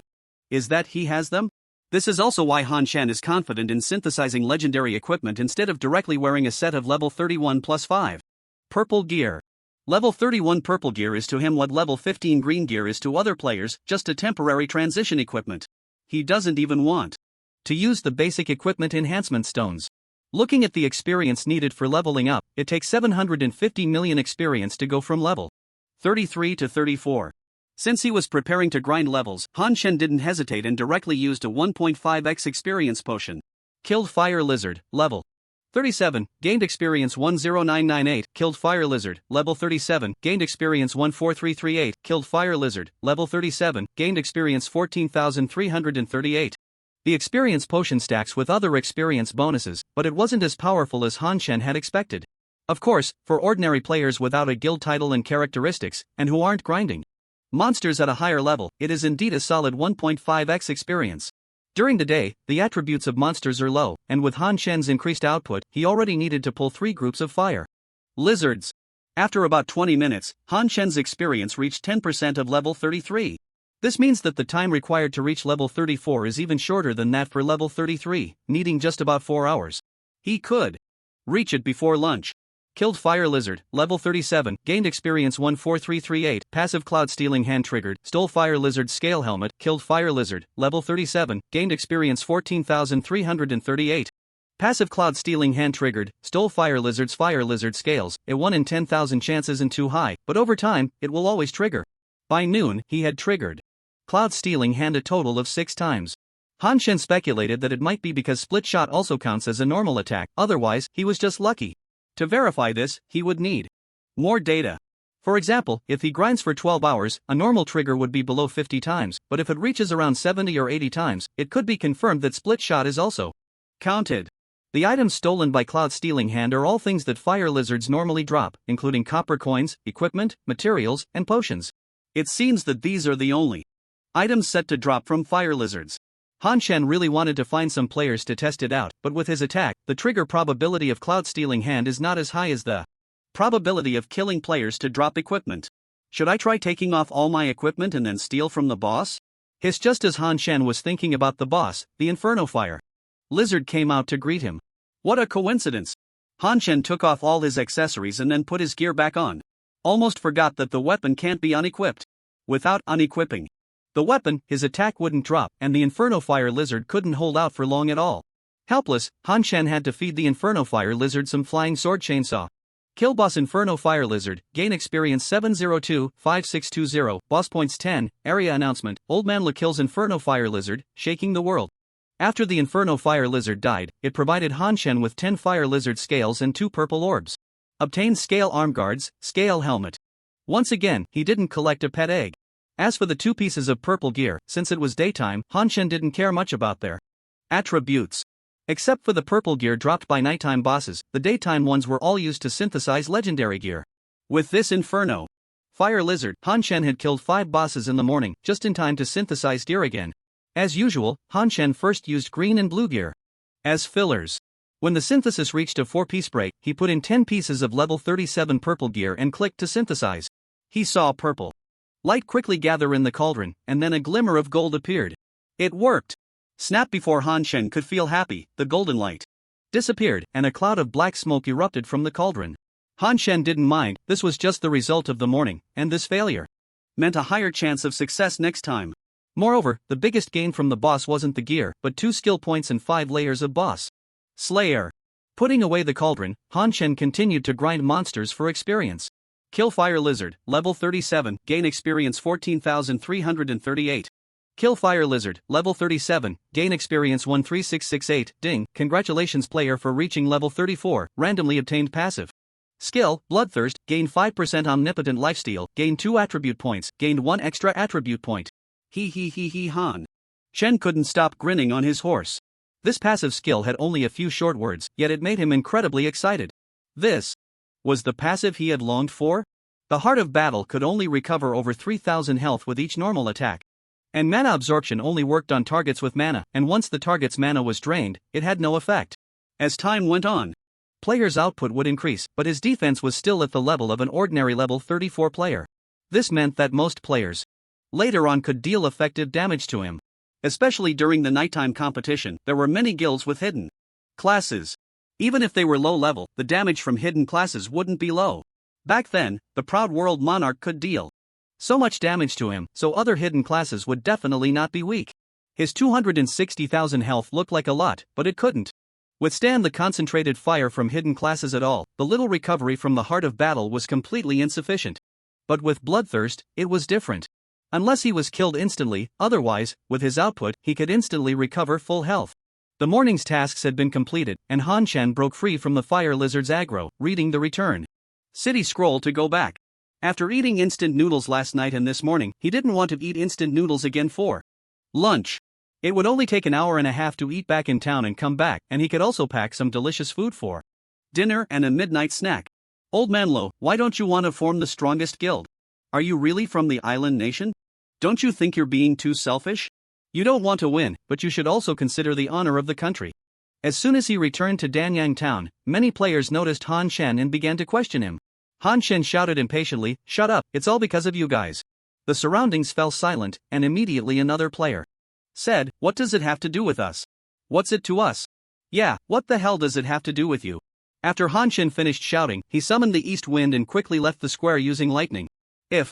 is that he has them. This is also why Han Shan is confident in synthesizing legendary equipment instead of directly wearing a set of level 31 +5. Purple gear. Level 31 purple gear is to him what level 15 green gear is to other players, just a temporary transition equipment. He doesn't even want to use the basic equipment enhancement stones. Looking at the experience needed for leveling up, it takes 750 million experience to go from level 33 to 34. Since he was preparing to grind levels, Han Shen didn't hesitate and directly used a 1.5x experience potion. Killed Fire Lizard, level 37, gained experience 10998, killed Fire Lizard, level 37, gained experience 14338, killed Fire Lizard, level 37, gained experience 14,338. The experience potion stacks with other experience bonuses, but it wasn't as powerful as Han Shen had expected. Of course, for ordinary players without a guild title and characteristics, and who aren't grinding monsters at a higher level, it is indeed a solid 1.5x experience. During the day, the attributes of monsters are low, and with Han Shen's increased output, he already needed to pull 3 groups of fire lizards. After about 20 minutes, Han Shen's experience reached 10% of level 33. This means that the time required to reach level 34 is even shorter than that for level 33, needing just about 4 hours. He could reach it before lunch. Killed Fire Lizard, level 37, gained experience 14338, passive cloud stealing hand triggered, stole Fire Lizard's scale helmet, killed Fire Lizard, level 37, gained experience 14,338. Passive cloud stealing hand triggered, stole Fire Lizard's scales, a 1 in 10,000 chance isn't too high, but over time, it will always trigger. By noon, he had triggered cloud stealing hand a total of 6 times. Han Shen speculated that it might be because split shot also counts as a normal attack, otherwise, he was just lucky. To verify this, he would need more data. For example, if he grinds for 12 hours, a normal trigger would be below 50 times, but if it reaches around 70 or 80 times, it could be confirmed that split shot is also counted. The items stolen by Cloud Stealing Hand are all things that fire lizards normally drop, including copper coins, equipment, materials, and potions. It seems that these are the only items set to drop from fire lizards. Han Shen really wanted to find some players to test it out, but with his attack, the trigger probability of Cloud Stealing Hand is not as high as the probability of killing players to drop equipment. Should I try taking off all my equipment and then steal from the boss? It's just as Han Shen was thinking about the boss, the Inferno Fire Lizard came out to greet him. What a coincidence! Han Shen took off all his accessories and then put his gear back on. Almost forgot that the weapon can't be unequipped. Without unequipping the weapon, his attack wouldn't drop, and the Inferno Fire Lizard couldn't hold out for long at all. Helpless, Han Shen had to feed the Inferno Fire Lizard some flying sword chainsaw. Kill boss Inferno Fire Lizard, gain experience 702-5620, boss points 10, area announcement, Old Man La kills Inferno Fire Lizard, shaking the world. After the Inferno Fire Lizard died, it provided Han Shen with 10 Fire Lizard scales and 2 purple orbs. Obtained scale arm guards, scale helmet. Once again, he didn't collect a pet egg. As for the 2 pieces of purple gear, since it was daytime, Han Shen didn't care much about their attributes. Except for the purple gear dropped by nighttime bosses, the daytime ones were all used to synthesize legendary gear. With this Inferno Fire Lizard, Han Shen had killed 5 bosses in the morning, just in time to synthesize gear again. As usual, Han Shen first used green and blue gear as fillers. When the synthesis reached a 4-piece break, he put in 10 pieces of level 37 purple gear and clicked to synthesize. He saw purple light quickly gather in the cauldron, and then a glimmer of gold appeared. It worked! Snap! Before Han Shen could feel happy, the golden light disappeared, and a cloud of black smoke erupted from the cauldron. Han Shen didn't mind, this was just the result of the morning, and this failure meant a higher chance of success next time. Moreover, the biggest gain from the boss wasn't the gear, but 2 skill points and 5 layers of boss Slayer. Putting away the cauldron, Han Shen continued to grind monsters for experience. Kill Fire Lizard, level 37, gain experience 14,338. Kill Fire Lizard, level 37, gain experience 13668, ding, congratulations player for reaching level 34, randomly obtained passive. Skill, Bloodthirst, gain 5% omnipotent lifesteal, gain 2 attribute points, gained 1 extra attribute point. He Han. Shen couldn't stop grinning on his horse. This passive skill had only a few short words, yet it made him incredibly excited. This was the passive he had longed for? The Heart of Battle could only recover over 3,000 health with each normal attack. And mana absorption only worked on targets with mana, and once the target's mana was drained, it had no effect. As time went on, player's output would increase, but his defense was still at the level of an ordinary level 34 player. This meant that most players later on could deal effective damage to him. Especially during the nighttime competition, there were many guilds with hidden classes. Even if they were low level, the damage from hidden classes wouldn't be low. Back then, the Proud World Monarch could deal so much damage to him, so other hidden classes would definitely not be weak. His 260,000 health looked like a lot, but it couldn't withstand the concentrated fire from hidden classes at all. The little recovery from the Heart of Battle was completely insufficient. But with Bloodthirst, it was different. Unless he was killed instantly, otherwise, with his output, he could instantly recover full health. The morning's tasks had been completed, and Han Chen broke free from the Fire Lizard's aggro, reading the return city scroll to go back. After eating instant noodles last night and this morning, he didn't want to eat instant noodles again for lunch. It would only take an hour and a half to eat back in town and come back, and he could also pack some delicious food for dinner and a midnight snack. Old man Lo, why don't you want to form the strongest guild? Are you really from the island nation? Don't you think you're being too selfish? You don't want to win, but you should also consider the honor of the country. As soon as he returned to Danyang town, many players noticed Han Shen and began to question him. Han Shen shouted impatiently, "Shut up, it's all because of you guys." The surroundings fell silent, and immediately another player said, "What does it have to do with us? What's it to us?" "Yeah, what the hell does it have to do with you?" After Han Shen finished shouting, he summoned the east wind and quickly left the square using lightning. If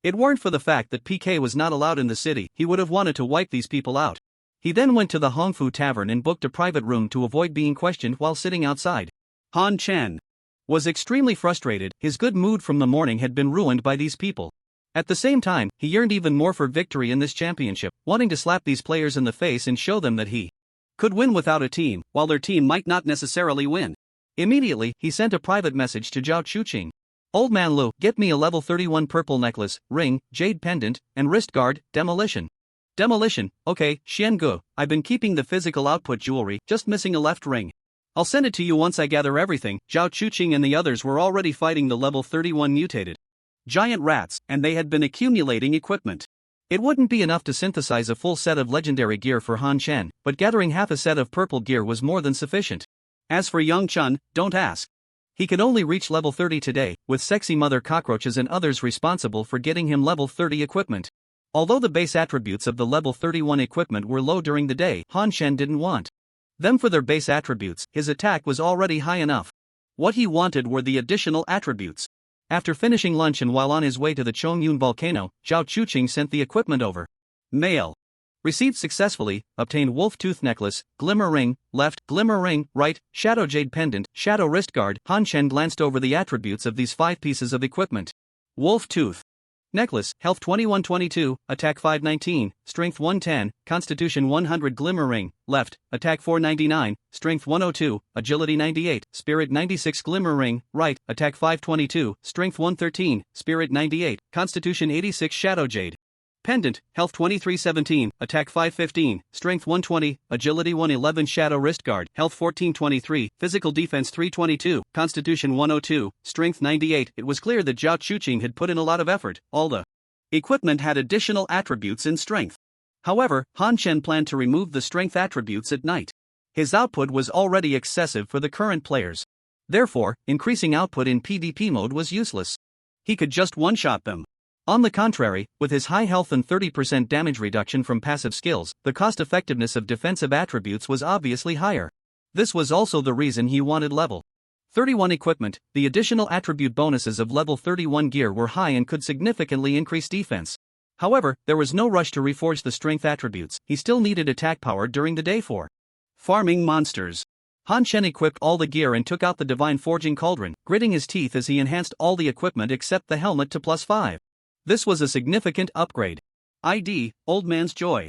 it weren't for the fact that PK was not allowed in the city, he would have wanted to wipe these people out. He then went to the Hongfu Tavern and booked a private room to avoid being questioned while sitting outside. Han Chen was extremely frustrated. His good mood from the morning had been ruined by these people. At the same time, he yearned even more for victory in this championship, wanting to slap these players in the face and show them that he could win without a team, while their team might not necessarily win. Immediately, he sent a private message to Zhao Chuqing. "Old man Lu, get me a level 31 purple necklace, ring, jade pendant, and wrist guard, demolition." "Demolition, okay, Xiangu, I've been keeping the physical output jewelry, just missing a left ring. I'll send it to you once I gather everything." Zhao Chuqing and the others were already fighting the level 31 mutated giant rats, and they had been accumulating equipment. It wouldn't be enough to synthesize a full set of legendary gear for Han Chen, but gathering half a set of purple gear was more than sufficient. As for Yang Chun, don't ask. He could only reach level 30 today, with sexy mother cockroaches and others responsible for getting him level 30 equipment. Although the base attributes of the level 31 equipment were low during the day, Han Chen didn't want them for their base attributes. His attack was already high enough. What he wanted were the additional attributes. After finishing lunch and while on his way to the Chongyun volcano, Zhao Chuqing sent the equipment over. Mail. Received successfully, obtained wolf tooth necklace, glimmer ring, left, glimmer ring, right, shadow jade pendant, shadow wrist guard. Han Chen glanced over the attributes of these 5 pieces of equipment. Wolf tooth necklace, health 2122, attack 519, strength 110, constitution 100. Glimmer ring, left, attack 499, strength 102, agility 98, spirit 96. Glimmer ring, right, attack 522, strength 113, spirit 98, constitution 86. Shadow jade pendant, health 2317, attack 515, strength 120, agility 111. Shadow wrist guard, health 1423, physical defense 322, constitution 102, strength 98. It was clear that Zhao Chuqing had put in a lot of effort. All the equipment had additional attributes in strength. However, Han Chen planned to remove the strength attributes at night. His output was already excessive for the current players. Therefore, increasing output in PvP mode was useless. He could just one-shot them. On the contrary, with his high health and 30% damage reduction from passive skills, the cost-effectiveness of defensive attributes was obviously higher. This was also the reason he wanted level 31 equipment. The additional attribute bonuses of level 31 gear were high and could significantly increase defense. However, there was no rush to reforge the strength attributes. He still needed attack power during the day for farming monsters. Han Shen equipped all the gear and took out the divine forging cauldron, gritting his teeth as he enhanced all the equipment except the helmet to +5. This was a significant upgrade. ID, Old Man's Joy.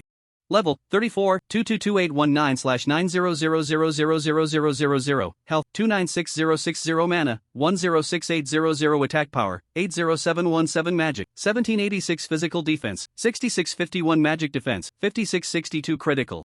Level, 34, 22219/9000000000. Health, 296060. Mana, 106800. Attack power, 80717. Magic, 1786. Physical defense, 6651. Magic defense, 5662. Critical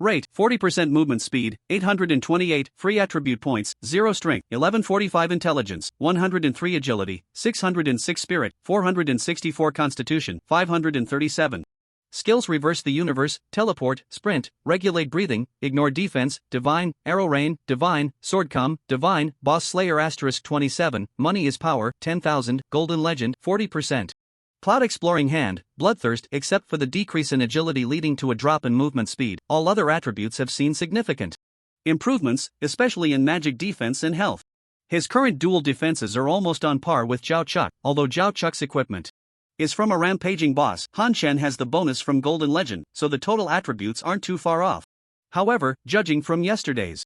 rate, 40% movement speed, 828. Free attribute points, 0 strength, 1145 intelligence, 103 agility, 606 spirit, 464 constitution, 537. Skills: reverse the universe, teleport, sprint, regulate breathing, ignore defense, divine, arrow rain, divine, sword come, divine, boss slayer *27, money is power, 10,000, golden legend, 40%. Cloud exploring hand, bloodthirst. Except for the decrease in agility leading to a drop in movement speed, all other attributes have seen significant improvements, especially in magic defense and health. His current dual defenses are almost on par with Zhao Chuck, although Zhao Chuck's equipment is from a rampaging boss. Han Shen has the bonus from Golden Legend, so the total attributes aren't too far off. However, judging from yesterday's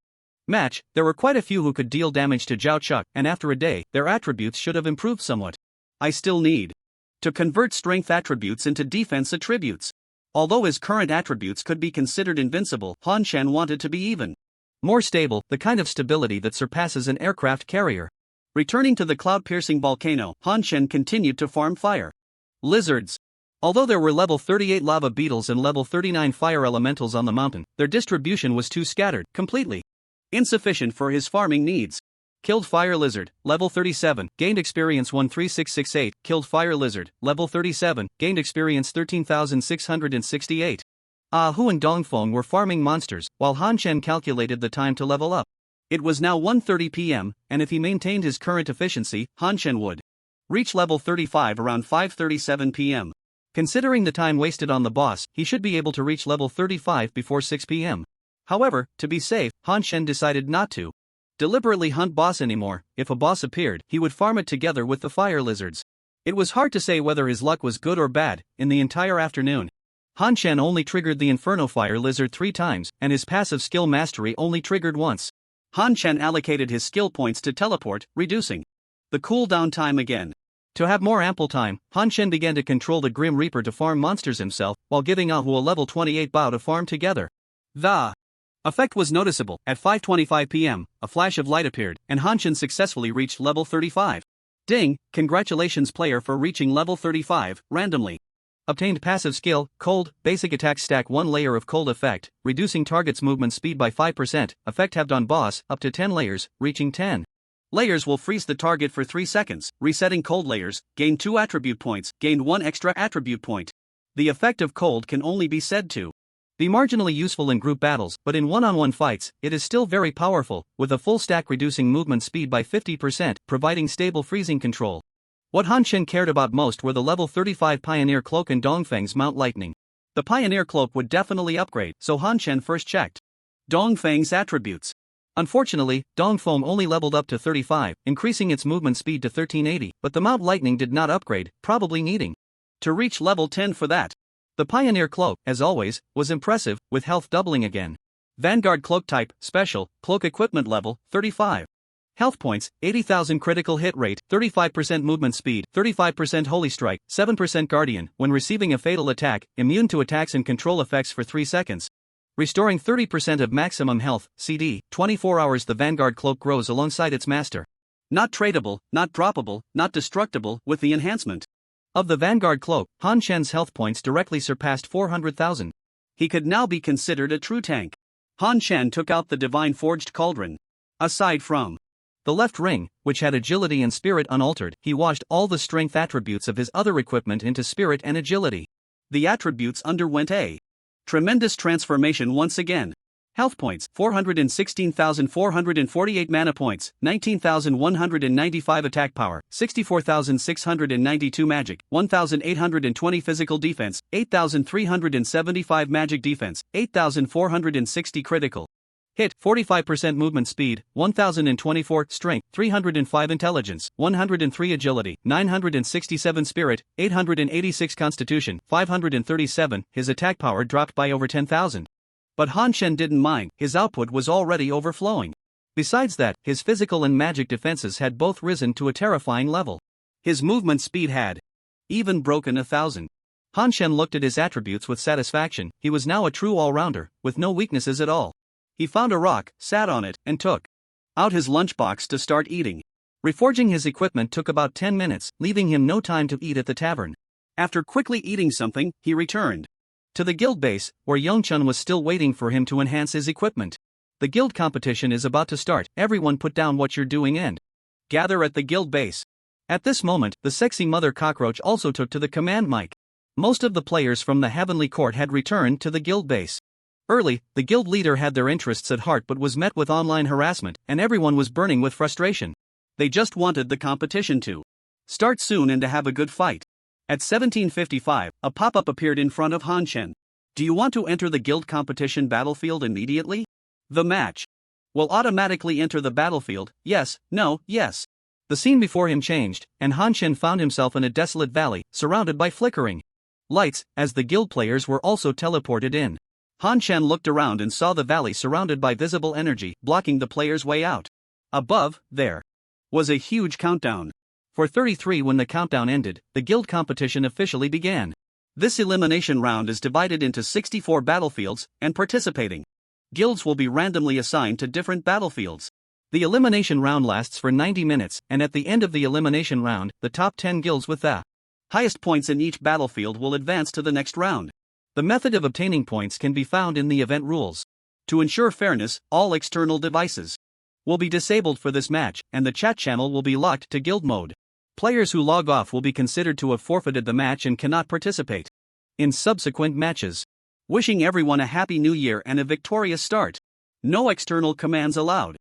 match, there were quite a few who could deal damage to Zhao Chuck, and after a day, their attributes should have improved somewhat. I still need to convert strength attributes into defense attributes. Although his current attributes could be considered invincible, Han Shen wanted to be even more stable, the kind of stability that surpasses an aircraft carrier. Returning to the cloud-piercing volcano, Han Shen continued to farm fire lizards. Although there were level 38 lava beetles and level 39 fire elementals on the mountain, their distribution was too scattered, completely insufficient for his farming needs. Killed fire lizard, level 37, gained experience 13668. Killed fire lizard, level 37, gained experience 13,668. Hu and Dongfeng were farming monsters, while Han Shen calculated the time to level up. It was now 1:30 p.m., and if he maintained his current efficiency, Han Shen would reach level 35 around 5:37 p.m. Considering the time wasted on the boss, he should be able to reach level 35 before 6 p.m. However, to be safe, Han Shen decided not to deliberately hunt boss anymore. If a boss appeared, he would farm it together with the fire lizards. It was hard to say whether his luck was good or bad. In the entire afternoon, Han Shen only triggered the Inferno Fire Lizard 3 times, and his passive skill mastery only triggered once. Han Shen allocated his skill points to teleport, reducing the cooldown time again. To have more ample time, Han Shen began to control the Grim Reaper to farm monsters himself, while giving Hu a level 28 Bao to farm together. The effect was noticeable. At 5:25 p.m., a flash of light appeared, and Han Shen successfully reached level 35. Ding! Congratulations player for reaching level 35, randomly. Obtained passive skill, cold, basic attack stack 1 layer of cold effect, reducing target's movement speed by 5%, effect halved on boss, up to 10 layers, reaching 10. Layers will freeze the target for 3 seconds, resetting cold layers, gain 2 attribute points, gained 1 extra attribute point. The effect of cold can only be said to be marginally useful in group battles, but in one-on-one fights, it is still very powerful, with a full stack reducing movement speed by 50%, providing stable freezing control. What Han Shen cared about most were the level 35 Pioneer Cloak and Dongfeng's Mount Lightning. The Pioneer Cloak would definitely upgrade, so Han Shen first checked Dongfeng's attributes. Unfortunately, Dongfeng only leveled up to 35, increasing its movement speed to 1380, but the Mount Lightning did not upgrade, probably needing to reach level 10 for that. The Pioneer Cloak, as always, was impressive, with health doubling again. Vanguard Cloak type, special, cloak equipment level, 35. Health points, 80,000 critical hit rate, 35% movement speed, 35% holy strike, 7% guardian, when receiving a fatal attack, immune to attacks and control effects for 3 seconds. Restoring 30% of maximum health, CD, 24 hours. The Vanguard Cloak grows alongside its master. Not tradable, not droppable, not destructible. With the enhancement of the Vanguard Cloak, Han Shen's health points directly surpassed 400,000. He could now be considered a true tank. Han Shen took out the Divine Forged Cauldron. Aside from the left ring, which had agility and spirit unaltered, he washed all the strength attributes of his other equipment into spirit and agility. The attributes underwent a tremendous transformation once again. Health points, 416,448 mana points, 19,195 attack power, 64,692 magic, 1,820 physical defense, 8,375 magic defense, 8,460 critical hit, 45% movement speed, 1,024 strength, 305 intelligence, 103 agility, 967 spirit, 886 constitution, 537. His attack power dropped by over 10,000. But Han Shen didn't mind, his output was already overflowing. Besides that, his physical and magic defenses had both risen to a terrifying level. His movement speed had even broken 1,000. Han Shen looked at his attributes with satisfaction. He was now a true all-rounder, with no weaknesses at all. He found a rock, sat on it, and took out his lunchbox to start eating. Reforging his equipment took about 10 minutes, leaving him no time to eat at the tavern. After quickly eating something, he returned to the guild base, where Yongchun was still waiting for him to enhance his equipment. The guild competition is about to start. Everyone put down what you're doing and gather at the guild base. At this moment, the sexy mother cockroach also took to the command mic. Most of the players from the Heavenly Court had returned to the guild base. Early, the guild leader had their interests at heart but was met with online harassment, and everyone was burning with frustration. They just wanted the competition to start soon and to have a good fight. At 1755, a pop-up appeared in front of Han Shen. Do you want to enter the guild competition battlefield immediately? The match will automatically enter the battlefield. Yes, no, yes. The scene before him changed, and Han Shen found himself in a desolate valley, surrounded by flickering lights, as the guild players were also teleported in. Han Shen looked around and saw the valley surrounded by visible energy, blocking the players' way out. Above, there was a huge countdown. For 33, when the countdown ended, the guild competition officially began. This elimination round is divided into 64 battlefields, and participating guilds will be randomly assigned to different battlefields. The elimination round lasts for 90 minutes, and at the end of the elimination round, the top 10 guilds with the highest points in each battlefield will advance to the next round. The method of obtaining points can be found in the event rules. To ensure fairness, all external devices will be disabled for this match, and the chat channel will be locked to guild mode. Players who log off will be considered to have forfeited the match and cannot participate in subsequent matches. Wishing everyone a happy new year and a victorious start. No external commands allowed.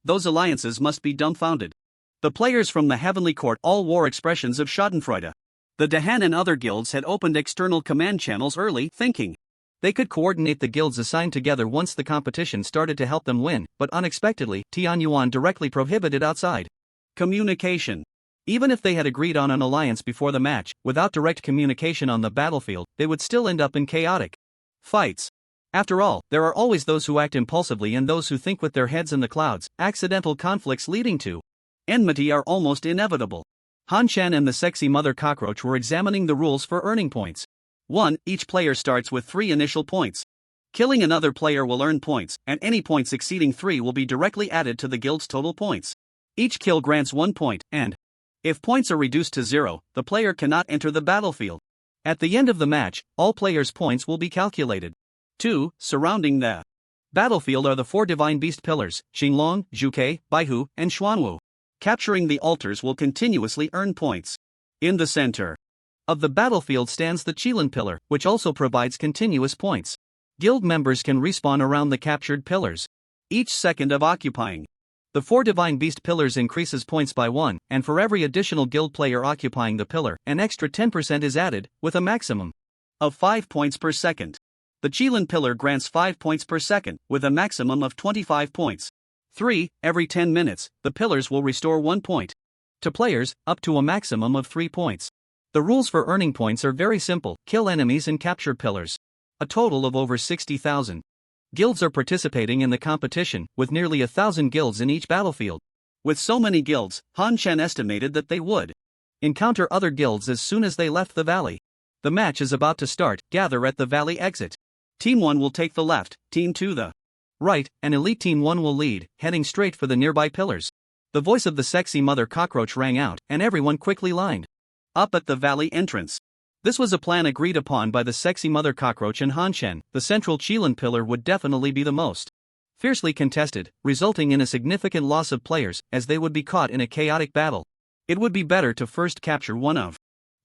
Those alliances must be dumbfounded. The players from the Heavenly Court all wore expressions of schadenfreude. The Dahan and other guilds had opened external command channels early, thinking they could coordinate the guilds assigned together once the competition started to help them win, but unexpectedly, Tianyuan directly prohibited outside communication. Even if they had agreed on an alliance before the match, without direct communication on the battlefield, they would still end up in chaotic fights. After all, there are always those who act impulsively and those who think with their heads in the clouds. Accidental conflicts leading to enmity are almost inevitable. Han Shen and the sexy mother cockroach were examining the rules for earning points. 1. Each player starts with 3 initial points. Killing another player will earn points, and any points exceeding 3 will be directly added to the guild's total points. Each kill grants 1 point, and if points are reduced to 0, the player cannot enter the battlefield. At the end of the match, all players' points will be calculated. 2. Surrounding the battlefield are the 4 divine beast pillars, Xinglong, Zhuke, Baihu, and Xuanwu. Capturing the altars will continuously earn points. In the center of the battlefield stands the Qilin pillar, which also provides continuous points. Guild members can respawn around the captured pillars each second of occupying. The 4 divine beast pillars increases points by 1, and for every additional guild player occupying the pillar, an extra 10% is added, with a maximum of 5 points per second. The Qilin pillar grants 5 points per second, with a maximum of 25 points. 3. Every 10 minutes, the pillars will restore 1 point to players, up to a maximum of 3 points. The rules for earning points are very simple: kill enemies and capture pillars. A total of over 60,000 guilds are participating in the competition, with nearly 1,000 guilds in each battlefield. With so many guilds, Han Shen estimated that they would encounter other guilds as soon as they left the valley. The match is about to start. Gather at the valley exit. Team 1 will take the left, Team 2 the right, and Elite Team 1 will lead, heading straight for the nearby pillars. The voice of the sexy mother cockroach rang out, and everyone quickly lined up at the valley entrance. This was a plan agreed upon by the sexy mother cockroach and Han Shen. The central Qilin pillar would definitely be the most fiercely contested, resulting in a significant loss of players, as they would be caught in a chaotic battle. It would be better to first capture one of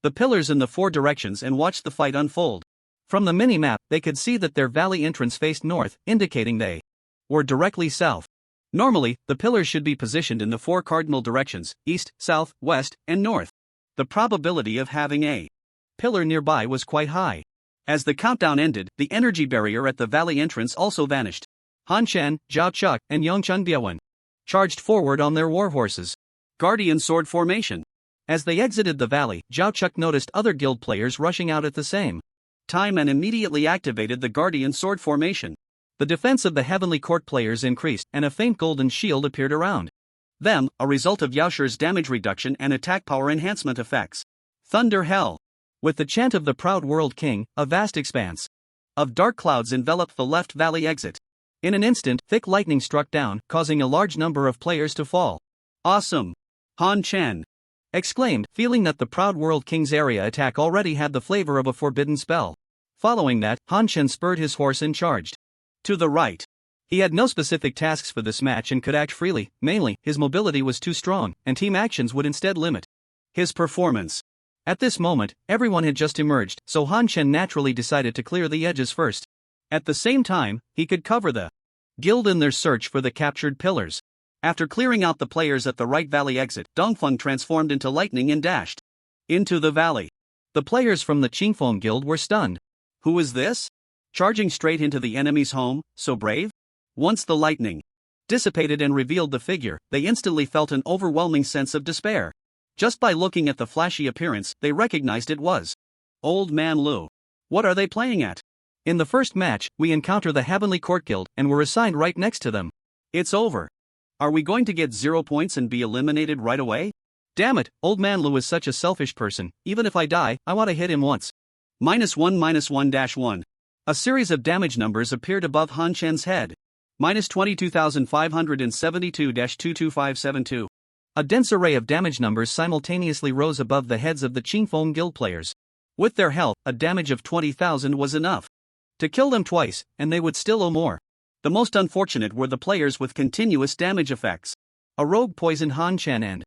the pillars in the 4 directions and watch the fight unfold. From the mini-map, they could see that their valley entrance faced north, indicating they were directly south. Normally, the pillars should be positioned in the 4 cardinal directions: east, south, west, and north. The probability of having a pillar nearby was quite high. As the countdown ended, the energy barrier at the valley entrance also vanished. Han Shen, Zhao Chuk, and Yongchun Biawen charged forward on their warhorses. Guardian sword formation. As they exited the valley, Zhao Chuk noticed other guild players rushing out at the same time and immediately activated the Guardian sword formation. The defense of the Heavenly Court players increased, and a faint golden shield appeared around them, a result of Yaoshir's damage reduction and attack power enhancement effects. Thunder Hell. With the chant of the proud World King, a vast expanse of dark clouds enveloped the left valley exit. In an instant, thick lightning struck down, causing a large number of players to fall. Awesome! Han Chen exclaimed, feeling that the proud World King's area attack already had the flavor of a forbidden spell. Following that, Han Chen spurred his horse and charged to the right. He had no specific tasks for this match and could act freely, mainly, his mobility was too strong, and team actions would instead limit his performance. At this moment, everyone had just emerged, so Han Chen naturally decided to clear the edges first. At the same time, he could cover the guild in their search for the captured pillars. After clearing out the players at the right valley exit, Dongfeng transformed into lightning and dashed into the valley. The players from the Qingfeng guild were stunned. Who is this? Charging straight into the enemy's home, so brave? Once the lightning dissipated and revealed the figure, they instantly felt an overwhelming sense of despair. Just by looking at the flashy appearance, they recognized it was Old Man Lu. What are they playing at? In the first match, we encounter the Heavenly Court Guild and were assigned right next to them. It's over. Are we going to get 0 points and be eliminated right away? Damn it, Old Man Lu is such a selfish person. Even if I die, I want to hit him once. -1-1-1-1. A series of damage numbers appeared above Han Chen's head. -22,572-22572. A dense array of damage numbers simultaneously rose above the heads of the Qingfeng guild players. With their health, a damage of 20,000 was enough to kill them twice, and they would still owe more. The most unfortunate were the players with continuous damage effects. A rogue poisoned Han Chen and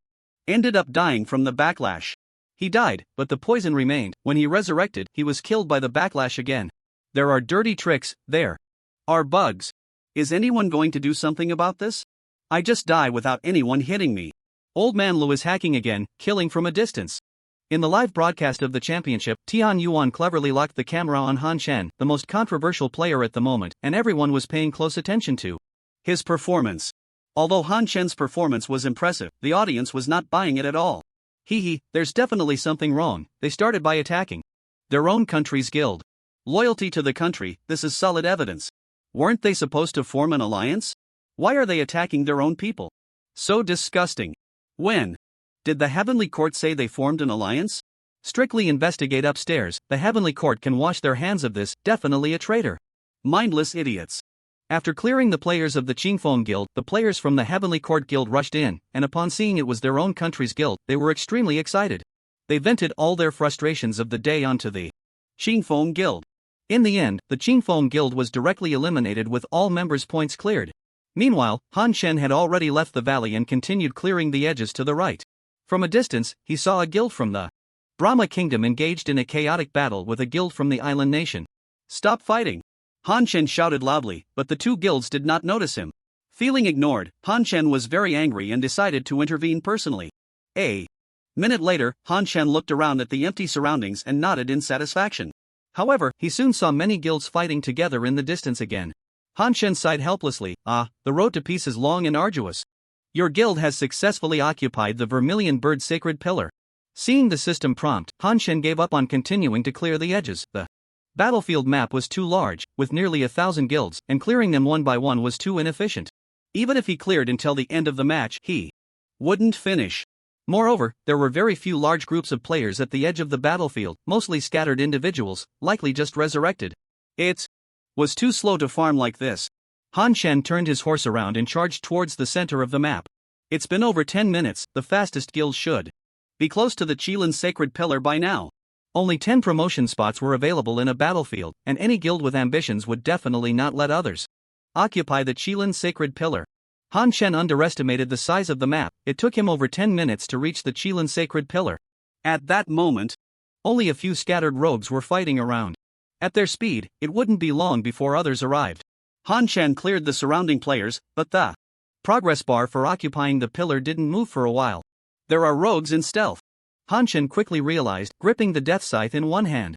ended up dying from the backlash. He died, but the poison remained. When he resurrected, he was killed by the backlash again. There are dirty tricks, there are bugs. Is anyone going to do something about this? I just die without anyone hitting me. Old Man Lu is hacking again, killing from a distance. In the live broadcast of the championship, Tian Yuan cleverly locked the camera on Han Chen, the most controversial player at the moment, and everyone was paying close attention to his performance. Although Han Chen's performance was impressive, the audience was not buying it at all. There's definitely something wrong. They started by attacking their own country's guild. Loyalty to the country, this is solid evidence. Weren't they supposed to form an alliance? Why are they attacking their own people? So disgusting. When did the Heavenly Court say they formed an alliance? Strictly investigate upstairs. The Heavenly Court can wash their hands of this, definitely a traitor. Mindless idiots. After clearing the players of the Qingfeng guild, the players from the Heavenly Court guild rushed in, and upon seeing it was their own country's guild, they were extremely excited. They vented all their frustrations of the day onto the Qingfeng guild. In the end, the Qingfeng guild was directly eliminated with all members' points cleared. Meanwhile, Han Chen had already left the valley and continued clearing the edges to the right. From a distance, he saw a guild from the Brahma Kingdom engaged in a chaotic battle with a guild from the island nation. Stop fighting! Han Chen shouted loudly, but the two guilds did not notice him. Feeling ignored, Han Chen was very angry and decided to intervene personally. A minute later, Han Chen looked around at the empty surroundings and nodded in satisfaction. However, he soon saw many guilds fighting together in the distance again. Han Chen sighed helplessly. The road to peace is long and arduous. Your guild has successfully occupied the Vermilion Bird Sacred Pillar. Seeing the system prompt, Han Chen gave up on continuing to clear the edges. The battlefield map was too large, with nearly 1,000 guilds, and clearing them one by one was too inefficient. Even if he cleared until the end of the match, he wouldn't finish. Moreover, there were very few large groups of players at the edge of the battlefield, mostly scattered individuals, likely just resurrected. It was too slow to farm like this. Han Chen turned his horse around and charged towards the center of the map. It's been over 10 minutes, the fastest guild should be close to the Qilin Sacred Pillar by now. Only 10 promotion spots were available in a battlefield, and any guild with ambitions would definitely not let others occupy the Qilin Sacred Pillar. Han Chen underestimated the size of the map. It took him over 10 minutes to reach the Qilin Sacred Pillar. At that moment, only a few scattered rogues were fighting around. At their speed, it wouldn't be long before others arrived. Han Chen cleared the surrounding players, but the progress bar for occupying the pillar didn't move for a while. There are rogues in stealth. Han Chen quickly realized, gripping the death scythe in one hand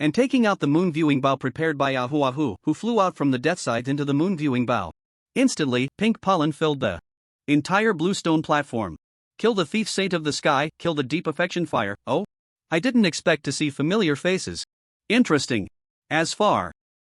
and taking out the moon viewing bow prepared by Ahu, who flew out from the death scythe into the moon viewing bow. Instantly, pink pollen filled the entire bluestone platform. Kill the thief saint of the sky, kill the deep affection fire. Oh? I didn't expect to see familiar faces. Interesting. As far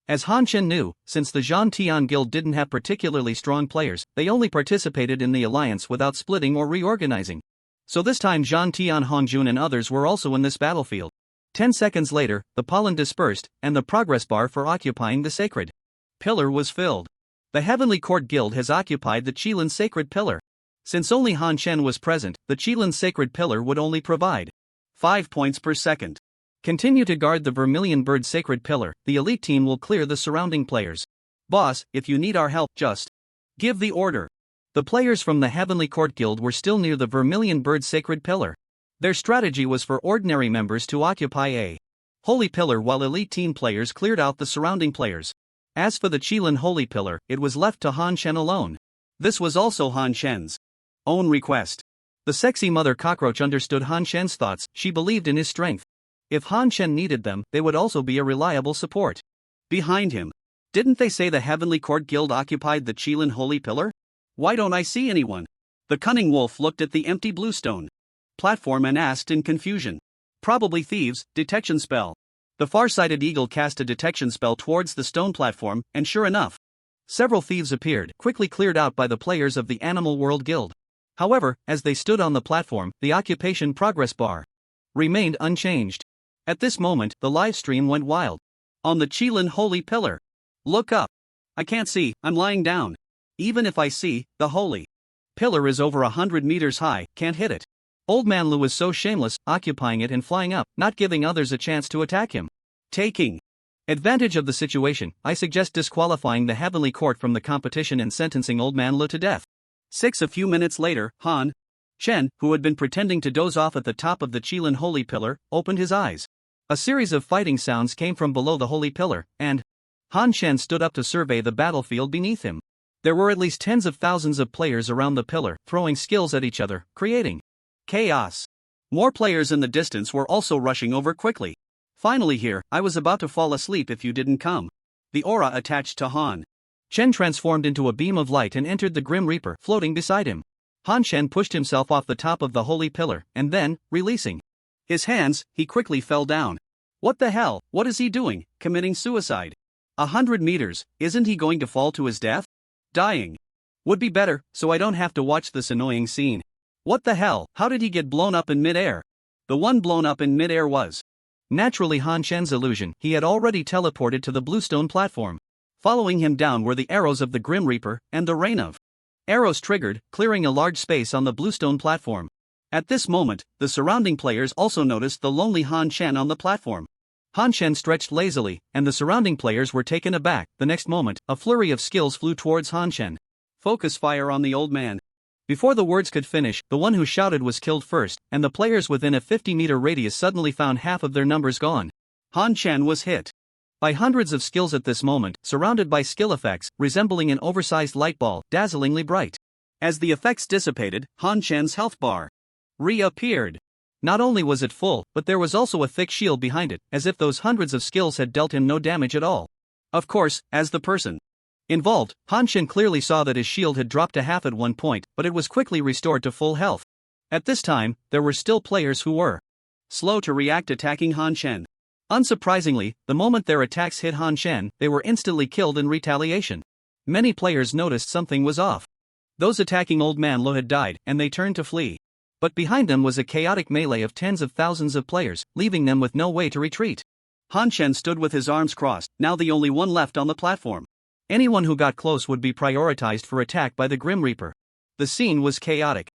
As Han Chen knew, since the Zhan Tian Guild didn't have particularly strong players, they only participated in the alliance without splitting or reorganizing. So this time Zhan Tian Hongjun and others were also in this battlefield. 10 seconds later, the pollen dispersed, and the progress bar for occupying the sacred pillar was filled. The Heavenly Court Guild has occupied the Qilin Sacred Pillar. Since only Han Chen was present, the Qilin Sacred Pillar would only provide 5 points per second. Continue to guard the Vermilion Bird Sacred Pillar, the elite team will clear the surrounding players. Boss, if you need our help, just give the order. The players from the Heavenly Court Guild were still near the Vermilion Bird Sacred Pillar. Their strategy was for ordinary members to occupy a Holy Pillar while elite team players cleared out the surrounding players. As for the Qilin Holy Pillar, it was left to Han Chen alone. This was also Han Chen's own request. The sexy mother cockroach understood Han Chen's thoughts, she believed in his strength. If Han Chen needed them, they would also be a reliable support. Behind him. Didn't they say the Heavenly Court Guild occupied the Qilin Holy Pillar? Why don't I see anyone? The cunning wolf looked at the empty bluestone platform and asked in confusion. Probably thieves, detection spell. The far-sighted eagle cast a detection spell towards the stone platform, and sure enough, several thieves appeared, quickly cleared out by the players of the Animal World Guild. However, as they stood on the platform, the occupation progress bar remained unchanged. At this moment, the live stream went wild. On the Qilin Holy Pillar. Look up. I can't see, I'm lying down. Even if I see, the Holy Pillar is over 100 meters high, can't hit it. Old Man Lu was so shameless, occupying it and flying up, not giving others a chance to attack him. Taking advantage of the situation, I suggest disqualifying the Heavenly Court from the competition and sentencing Old Man Lu to death. A few minutes later, Han Chen, who had been pretending to doze off at the top of the Qilin Holy Pillar, opened his eyes. A series of fighting sounds came from below the Holy Pillar, and Han Chen stood up to survey the battlefield beneath him. There were at least tens of thousands of players around the pillar, throwing skills at each other, creating chaos. More players in the distance were also rushing over quickly. Finally here, I was about to fall asleep if you didn't come. The aura attached to Han Chen transformed into a beam of light and entered the Grim Reaper floating beside him. Han Chen pushed himself off the top of the Holy Pillar, and then, releasing his hands, he quickly fell down. What the hell, what is he doing, committing suicide? 100 meters, isn't he going to fall to his death? Dying would be better, so I don't have to watch this annoying scene. What the hell, how did he get blown up in mid-air? The one blown up in mid-air was naturally Han Chen's illusion. He had already teleported to the bluestone platform. Following him down were the arrows of the Grim Reaper, and the rain of arrows triggered, clearing a large space on the bluestone platform. At this moment, the surrounding players also noticed the lonely Han Chen on the platform. Han Chen stretched lazily, and the surrounding players were taken aback. The next moment, a flurry of skills flew towards Han Chen. Focus fire on the old man. Before the words could finish, the one who shouted was killed first, and the players within a 50-meter radius suddenly found half of their numbers gone. Han Chen was hit by hundreds of skills at this moment, surrounded by skill effects, resembling an oversized light ball, dazzlingly bright. As the effects dissipated, Han Chen's health bar reappeared. Not only was it full, but there was also a thick shield behind it, as if those hundreds of skills had dealt him no damage at all. Of course, as the person involved, Han Chen clearly saw that his shield had dropped to half at one point, but it was quickly restored to full health. At this time, there were still players who were slow to react, attacking Han Chen. Unsurprisingly, the moment their attacks hit Han Chen, they were instantly killed in retaliation. Many players noticed something was off. Those attacking Old Man Lo had died, and they turned to flee. But behind them was a chaotic melee of tens of thousands of players, leaving them with no way to retreat. Han Chen stood with his arms crossed, now the only one left on the platform. Anyone who got close would be prioritized for attack by the Grim Reaper. The scene was chaotic.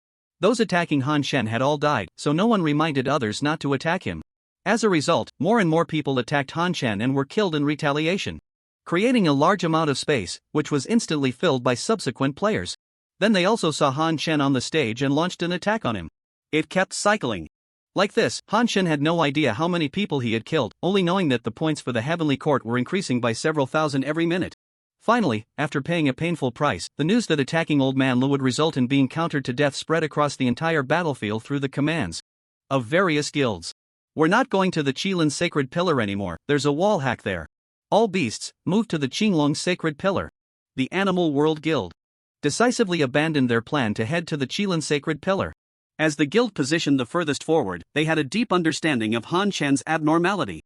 Those attacking Han Chen had all died, so no one reminded others not to attack him. As a result, more and more people attacked Han Chen and were killed in retaliation, creating a large amount of space, which was instantly filled by subsequent players. Then they also saw Han Chen on the stage and launched an attack on him. It kept cycling. Like this, Han Chen had no idea how many people he had killed, only knowing that the points for the Heavenly Court were increasing by several thousand every minute. Finally, after paying a painful price, the news that attacking Old Man Lo would result in being countered to death spread across the entire battlefield through the commands of various guilds. We're not going to the Qilin Sacred Pillar anymore, there's a wall hack there. All beasts, move to the Qinglong Sacred Pillar. The Animal World Guild decisively abandoned their plan to head to the Qilin Sacred Pillar. As the guild positioned the furthest forward, they had a deep understanding of Han Chen's abnormality.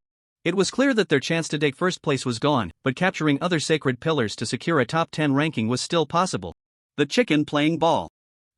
It was clear that their chance to take first place was gone, but capturing other sacred pillars to secure a top 10 ranking was still possible. The chicken playing ball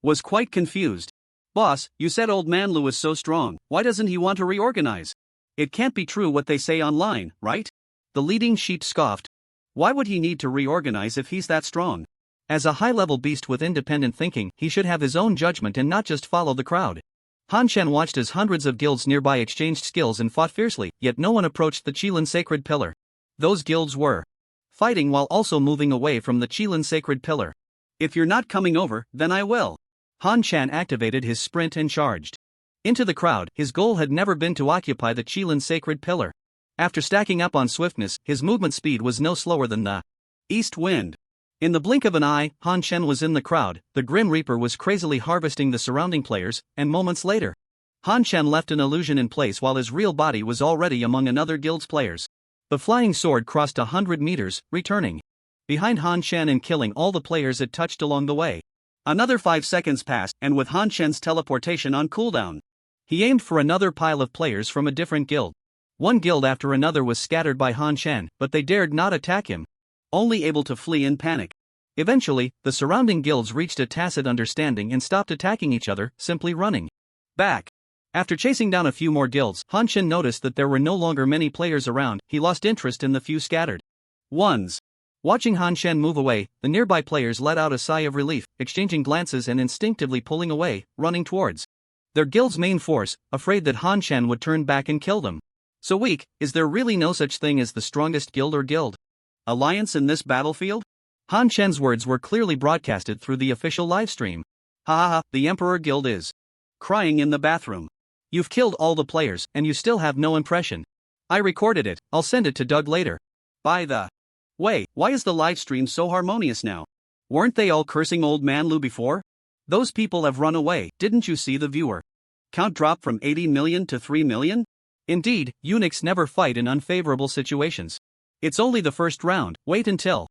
was quite confused. Boss, you said old man Lou is so strong, why doesn't he want to reorganize? It can't be true what they say online, right? The leading sheep scoffed. Why would he need to reorganize if he's that strong? As a high-level beast with independent thinking, he should have his own judgment and not just follow the crowd. Han Shen watched as hundreds of guilds nearby exchanged skills and fought fiercely, yet no one approached the Qilin Sacred Pillar. Those guilds were fighting while also moving away from the Qilin Sacred Pillar. If you're not coming over, then I will. Han Shan activated his sprint and charged into the crowd. His goal had never been to occupy the Qilin Sacred Pillar. After stacking up on swiftness, his movement speed was no slower than the east wind. In the blink of an eye, Han Shen was in the crowd. The Grim Reaper was crazily harvesting the surrounding players, and moments later, Han Shen left an illusion in place while his real body was already among another guild's players. The flying sword crossed 100 meters, returning behind Han Shen and killing all the players it touched along the way. Another 5 seconds passed, and with Han Shen's teleportation on cooldown, he aimed for another pile of players from a different guild. One guild after another was scattered by Han Shen, but they dared not attack him, only able to flee in panic. Eventually, the surrounding guilds reached a tacit understanding and stopped attacking each other, simply running back. After chasing down a few more guilds, Han Shen noticed that there were no longer many players around. He lost interest in the few scattered ones. Watching Han Shen move away, the nearby players let out a sigh of relief, exchanging glances and instinctively pulling away, running towards their guild's main force, afraid that Han Shen would turn back and kill them. So weak, is there really no such thing as the strongest guild or guild alliance in this battlefield? Han Shen's words were clearly broadcasted through the official livestream. Ha ha ha, the Emperor Guild is crying in the bathroom. You've killed all the players, and you still have no impression. I recorded it, I'll send it to Doug later. By the way, why is the live stream so harmonious now? Weren't they all cursing old man Lou before? Those people have run away. Didn't you see the viewer count drop from 80 million to 3 million? Indeed, eunuchs never fight in unfavorable situations. It's only the first round, wait until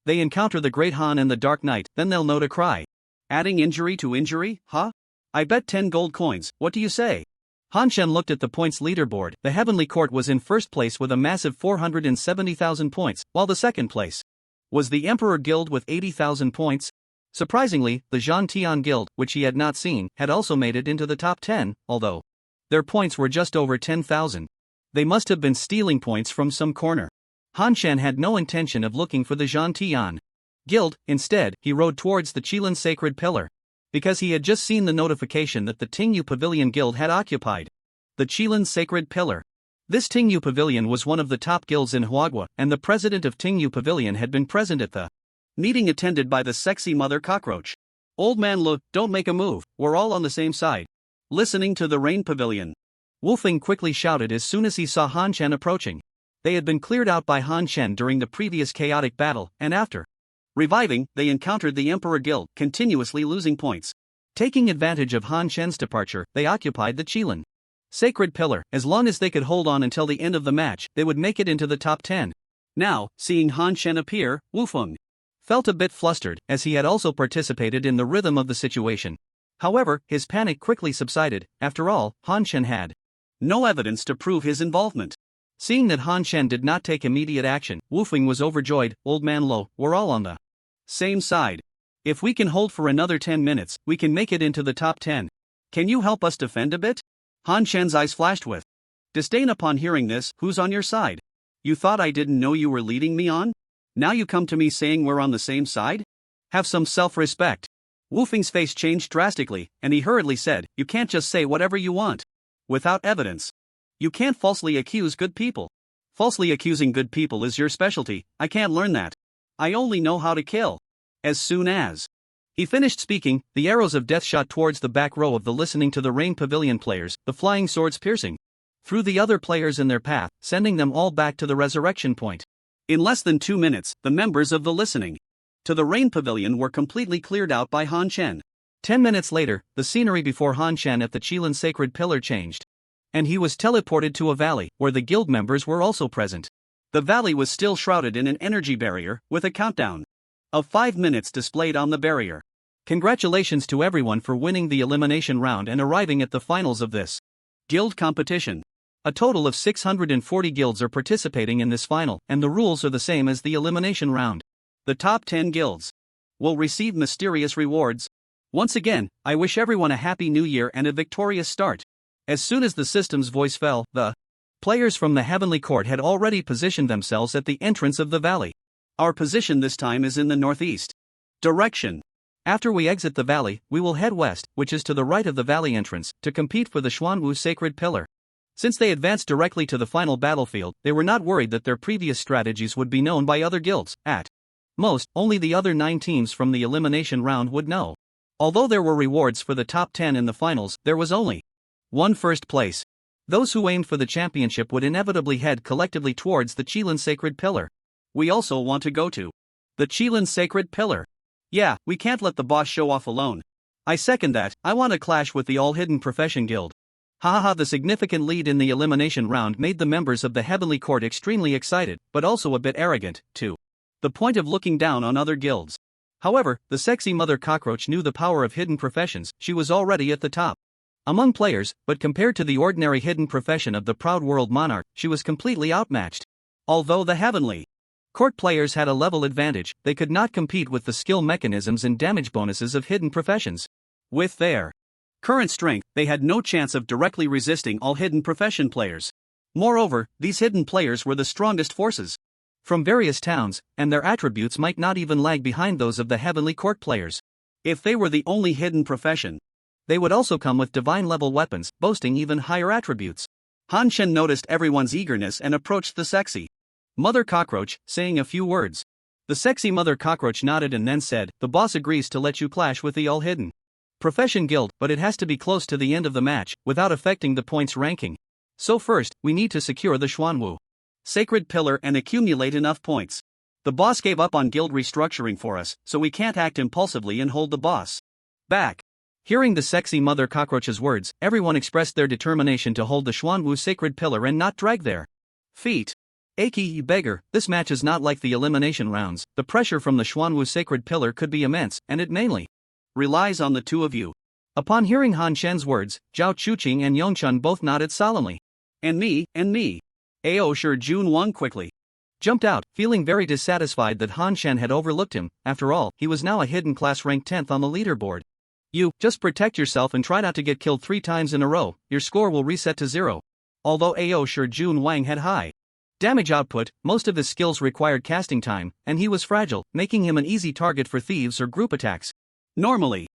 they encounter the Great Han and the Dark Knight, then they'll know to cry. Adding injury to injury, huh? I bet 10 gold coins, what do you say? Han Shen looked at the points leaderboard. The Heavenly Court was in first place with a massive 470,000 points, while the second place was the Emperor Guild with 80,000 points. Surprisingly, the Zhan Tian Guild, which he had not seen, had also made it into the top 10, although their points were just over 10,000. They must have been stealing points from some corner. Han Shen had no intention of looking for the Zhan Tian Guild. Instead, he rode towards the Qilin Sacred Pillar, because he had just seen the notification that the Tingyu Pavilion Guild had occupied the Qilin Sacred Pillar. This Tingyu Pavilion was one of the top guilds in Huagua, and the president of Tingyu Pavilion had been present at the meeting attended by the sexy mother cockroach. Old man Lu, don't make a move, we're all on the same side. Listening to the Rain Pavilion, Wu Feng quickly shouted as soon as he saw Han Shen approaching. They had been cleared out by Han Shen during the previous chaotic battle, and after reviving, they encountered the Emperor Guild, continuously losing points. Taking advantage of Han Shen's departure, they occupied the Qilin Sacred Pillar. As long as they could hold on until the end of the match, they would make it into the top 10. Now, seeing Han Shen appear, Wu Feng felt a bit flustered, as he had also participated in the rhythm of the situation. However, his panic quickly subsided. After all, Han Shen had no evidence to prove his involvement. Seeing that Han Shen did not take immediate action, Wu Feng was overjoyed. Old man Lo, we're all on the same side. If we can hold for another 10 minutes, we can make it into the top 10. Can you help us defend a bit? Han Shen's eyes flashed with disdain upon hearing this. Who's on your side? You thought I didn't know you were leading me on? Now you come to me saying we're on the same side? Have some self-respect. Wu Feng's face changed drastically, and he hurriedly said, you can't just say whatever you want without evidence. You can't falsely accuse good people. Falsely accusing good people is your specialty. I can't learn that. I only know how to kill. As soon as he finished speaking, the arrows of death shot towards the back row of the Listening to the Rain Pavilion players, the flying swords piercing through the other players in their path, sending them all back to the resurrection point. In less than 2 minutes, the members of the Listening to the Rain Pavilion were completely cleared out by Han Shen. 10 minutes later, the scenery before Han Shen at the Qilin Sacred Pillar changed, and he was teleported to a valley, where the guild members were also present. The valley was still shrouded in an energy barrier, with a countdown of 5 minutes displayed on the barrier. Congratulations to everyone for winning the elimination round and arriving at the finals of this guild competition. A total of 640 guilds are participating in this final, and the rules are the same as the elimination round. The top 10 guilds will receive mysterious rewards. Once again, I wish everyone a happy new year and a victorious start. As soon as the system's voice fell, the players from the Heavenly Court had already positioned themselves at the entrance of the valley. Our position this time is in the northeast direction. After we exit the valley, we will head west, which is to the right of the valley entrance, to compete for the Xuanwu Sacred Pillar. Since they advanced directly to the final battlefield, they were not worried that their previous strategies would be known by other guilds. At most, only the other 9 teams from the elimination round would know. Although there were rewards for the top 10 in the finals, there was only one first place. Those who aimed for the championship would inevitably head collectively towards the Qilin Sacred Pillar. We also want to go to the Qilin Sacred Pillar. Yeah, we can't let the boss show off alone. I second that. I want to clash with the All-Hidden Profession Guild. Haha, the significant lead in the elimination round made the members of the Heavenly Court extremely excited, but also a bit arrogant, to the point of looking down on other guilds. However, the sexy Mother Cockroach knew the power of hidden professions. She was already at the top among players, but compared to the ordinary hidden profession of the Proud World Monarch, she was completely outmatched. Although the Heavenly Court players had a level advantage, they could not compete with the skill mechanisms and damage bonuses of hidden professions. With their current strength, they had no chance of directly resisting all hidden profession players. Moreover, these hidden players were the strongest forces from various towns, and their attributes might not even lag behind those of the Heavenly Court players. If they were the only hidden profession, they would also come with divine-level weapons, boasting even higher attributes. Han Shen noticed everyone's eagerness and approached the sexy Mother Cockroach, saying a few words. The sexy Mother Cockroach nodded and then said, "The boss agrees to let you clash with the All-Hidden Profession Guild, but it has to be close to the end of the match, without affecting the points ranking. So first, we need to secure the Xuanwu Sacred Pillar and accumulate enough points. The boss gave up on guild restructuring for us, so we can't act impulsively and hold the boss back." Hearing the sexy Mother Cockroach's words, everyone expressed their determination to hold the Xuanwu Sacred Pillar and not drag their feet. Aki, you beggar, this match is not like the elimination rounds. The pressure from the Xuanwu Sacred Pillar could be immense, and it mainly relies on the two of you. Upon hearing Han Shen's words, Zhao Chuqing and Yongchun both nodded solemnly. And me. Ao Shi Jun Wang quickly jumped out, feeling very dissatisfied that Han Shen had overlooked him. After all, he was now a hidden class ranked 10th on the leaderboard. You, just protect yourself and try not to get killed 3 times in a row, your score will reset to 0. Although Ao Shi Jun Wang had high damage output, most of his skills required casting time, and he was fragile, making him an easy target for thieves or group attacks. Normally,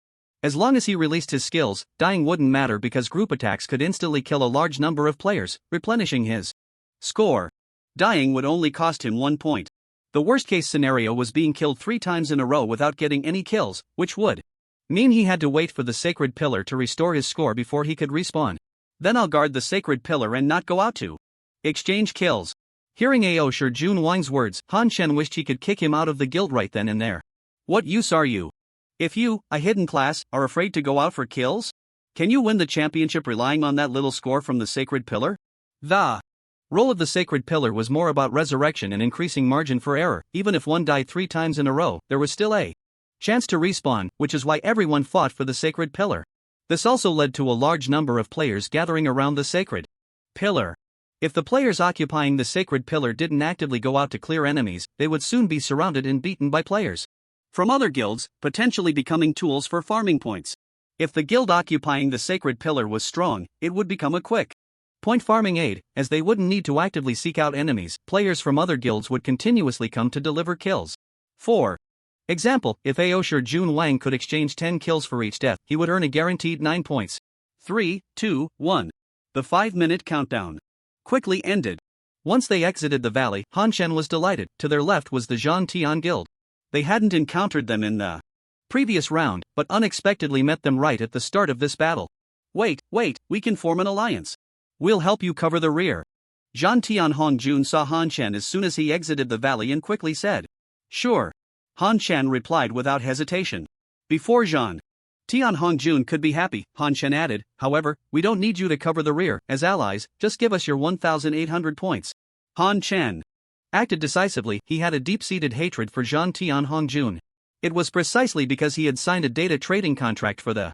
as long as he released his skills, dying wouldn't matter because group attacks could instantly kill a large number of players, replenishing his score. Dying would only cost him 1 point. The worst case scenario was being killed 3 times in a row without getting any kills, which would mean he had to wait for the Sacred Pillar to restore his score before he could respawn. Then I'll guard the Sacred Pillar and not go out to exchange kills. Hearing Ao Shi Jun Wang's words, Han Shen wished he could kick him out of the guild right then and there. What use are you? If you, a hidden class, are afraid to go out for kills? Can you win the championship relying on that little score from the Sacred Pillar? The role of the Sacred Pillar was more about resurrection and increasing margin for error. Even if one died 3 times in a row, there was still a chance to respawn, which is why everyone fought for the Sacred Pillar. This also led to a large number of players gathering around the Sacred Pillar. If the players occupying the Sacred Pillar didn't actively go out to clear enemies, they would soon be surrounded and beaten by players from other guilds, potentially becoming tools for farming points. If the guild occupying the Sacred Pillar was strong, it would become a quick point farming aid, as they wouldn't need to actively seek out enemies. Players from other guilds would continuously come to deliver kills. For example, if Ao Shi Jun Wang could exchange 10 kills for each death, he would earn a guaranteed 9 points. 3, 2, 1. The 5-minute countdown quickly ended. Once they exited the valley, Han Shen was delighted. To their left was the Zhan Tian Guild. They hadn't encountered them in the previous round, but unexpectedly met them right at the start of this battle. Wait, we can form an alliance. We'll help you cover the rear. Zhan Tian Hongjun saw Han Shen as soon as he exited the valley and quickly said, "Sure." Han Shen replied without hesitation. Before Zhan Tian Hongjun could be happy, Han Shen added, "However, we don't need you to cover the rear. As allies, just give us your 1,800 points." Han Shen acted decisively. He had a deep-seated hatred for Zhan Tian Hongjun. It was precisely because he had signed a data trading contract for the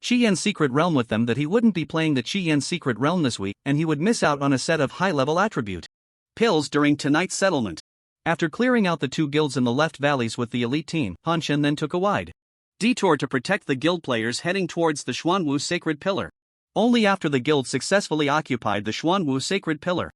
Chi-Yen's secret realm with them that he wouldn't be playing the Chi-Yen's secret realm this week and he would miss out on a set of high-level attribute pills during tonight's settlement. After clearing out the 2 guilds in the left valleys with the elite team, Han Shen then took a wide detour to protect the guild players heading towards the Xuanwu Sacred Pillar. Only after the guild successfully occupied the Xuanwu Sacred Pillar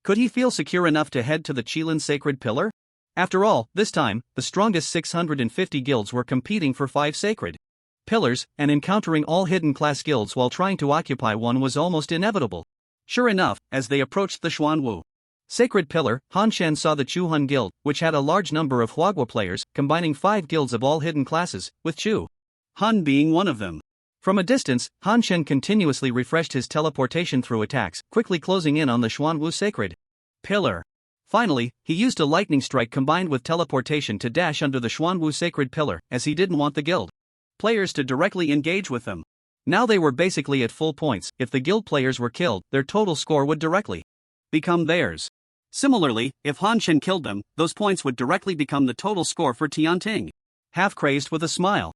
could he feel secure enough to head to the Qilin Sacred Pillar. After all, this time, the strongest 650 guilds were competing for 5 sacred pillars, and encountering all hidden class guilds while trying to occupy one was almost inevitable. Sure enough, as they approached the Xuanwu Sacred Pillar, Han Shen saw the Chu-Han Guild, which had a large number of Huagua players, combining 5 guilds of all hidden classes, with Chu-Han being one of them. From a distance, Han Shen continuously refreshed his teleportation through attacks, quickly closing in on the Xuanwu Sacred Pillar. Finally, he used a lightning strike combined with teleportation to dash under the Xuanwu Sacred Pillar, as he didn't want the guild players to directly engage with them. Now they were basically at full points. If the guild players were killed, their total score would directly become theirs. Similarly, if Han Shen killed them, those points would directly become the total score for Tianting. Half crazed with a smile.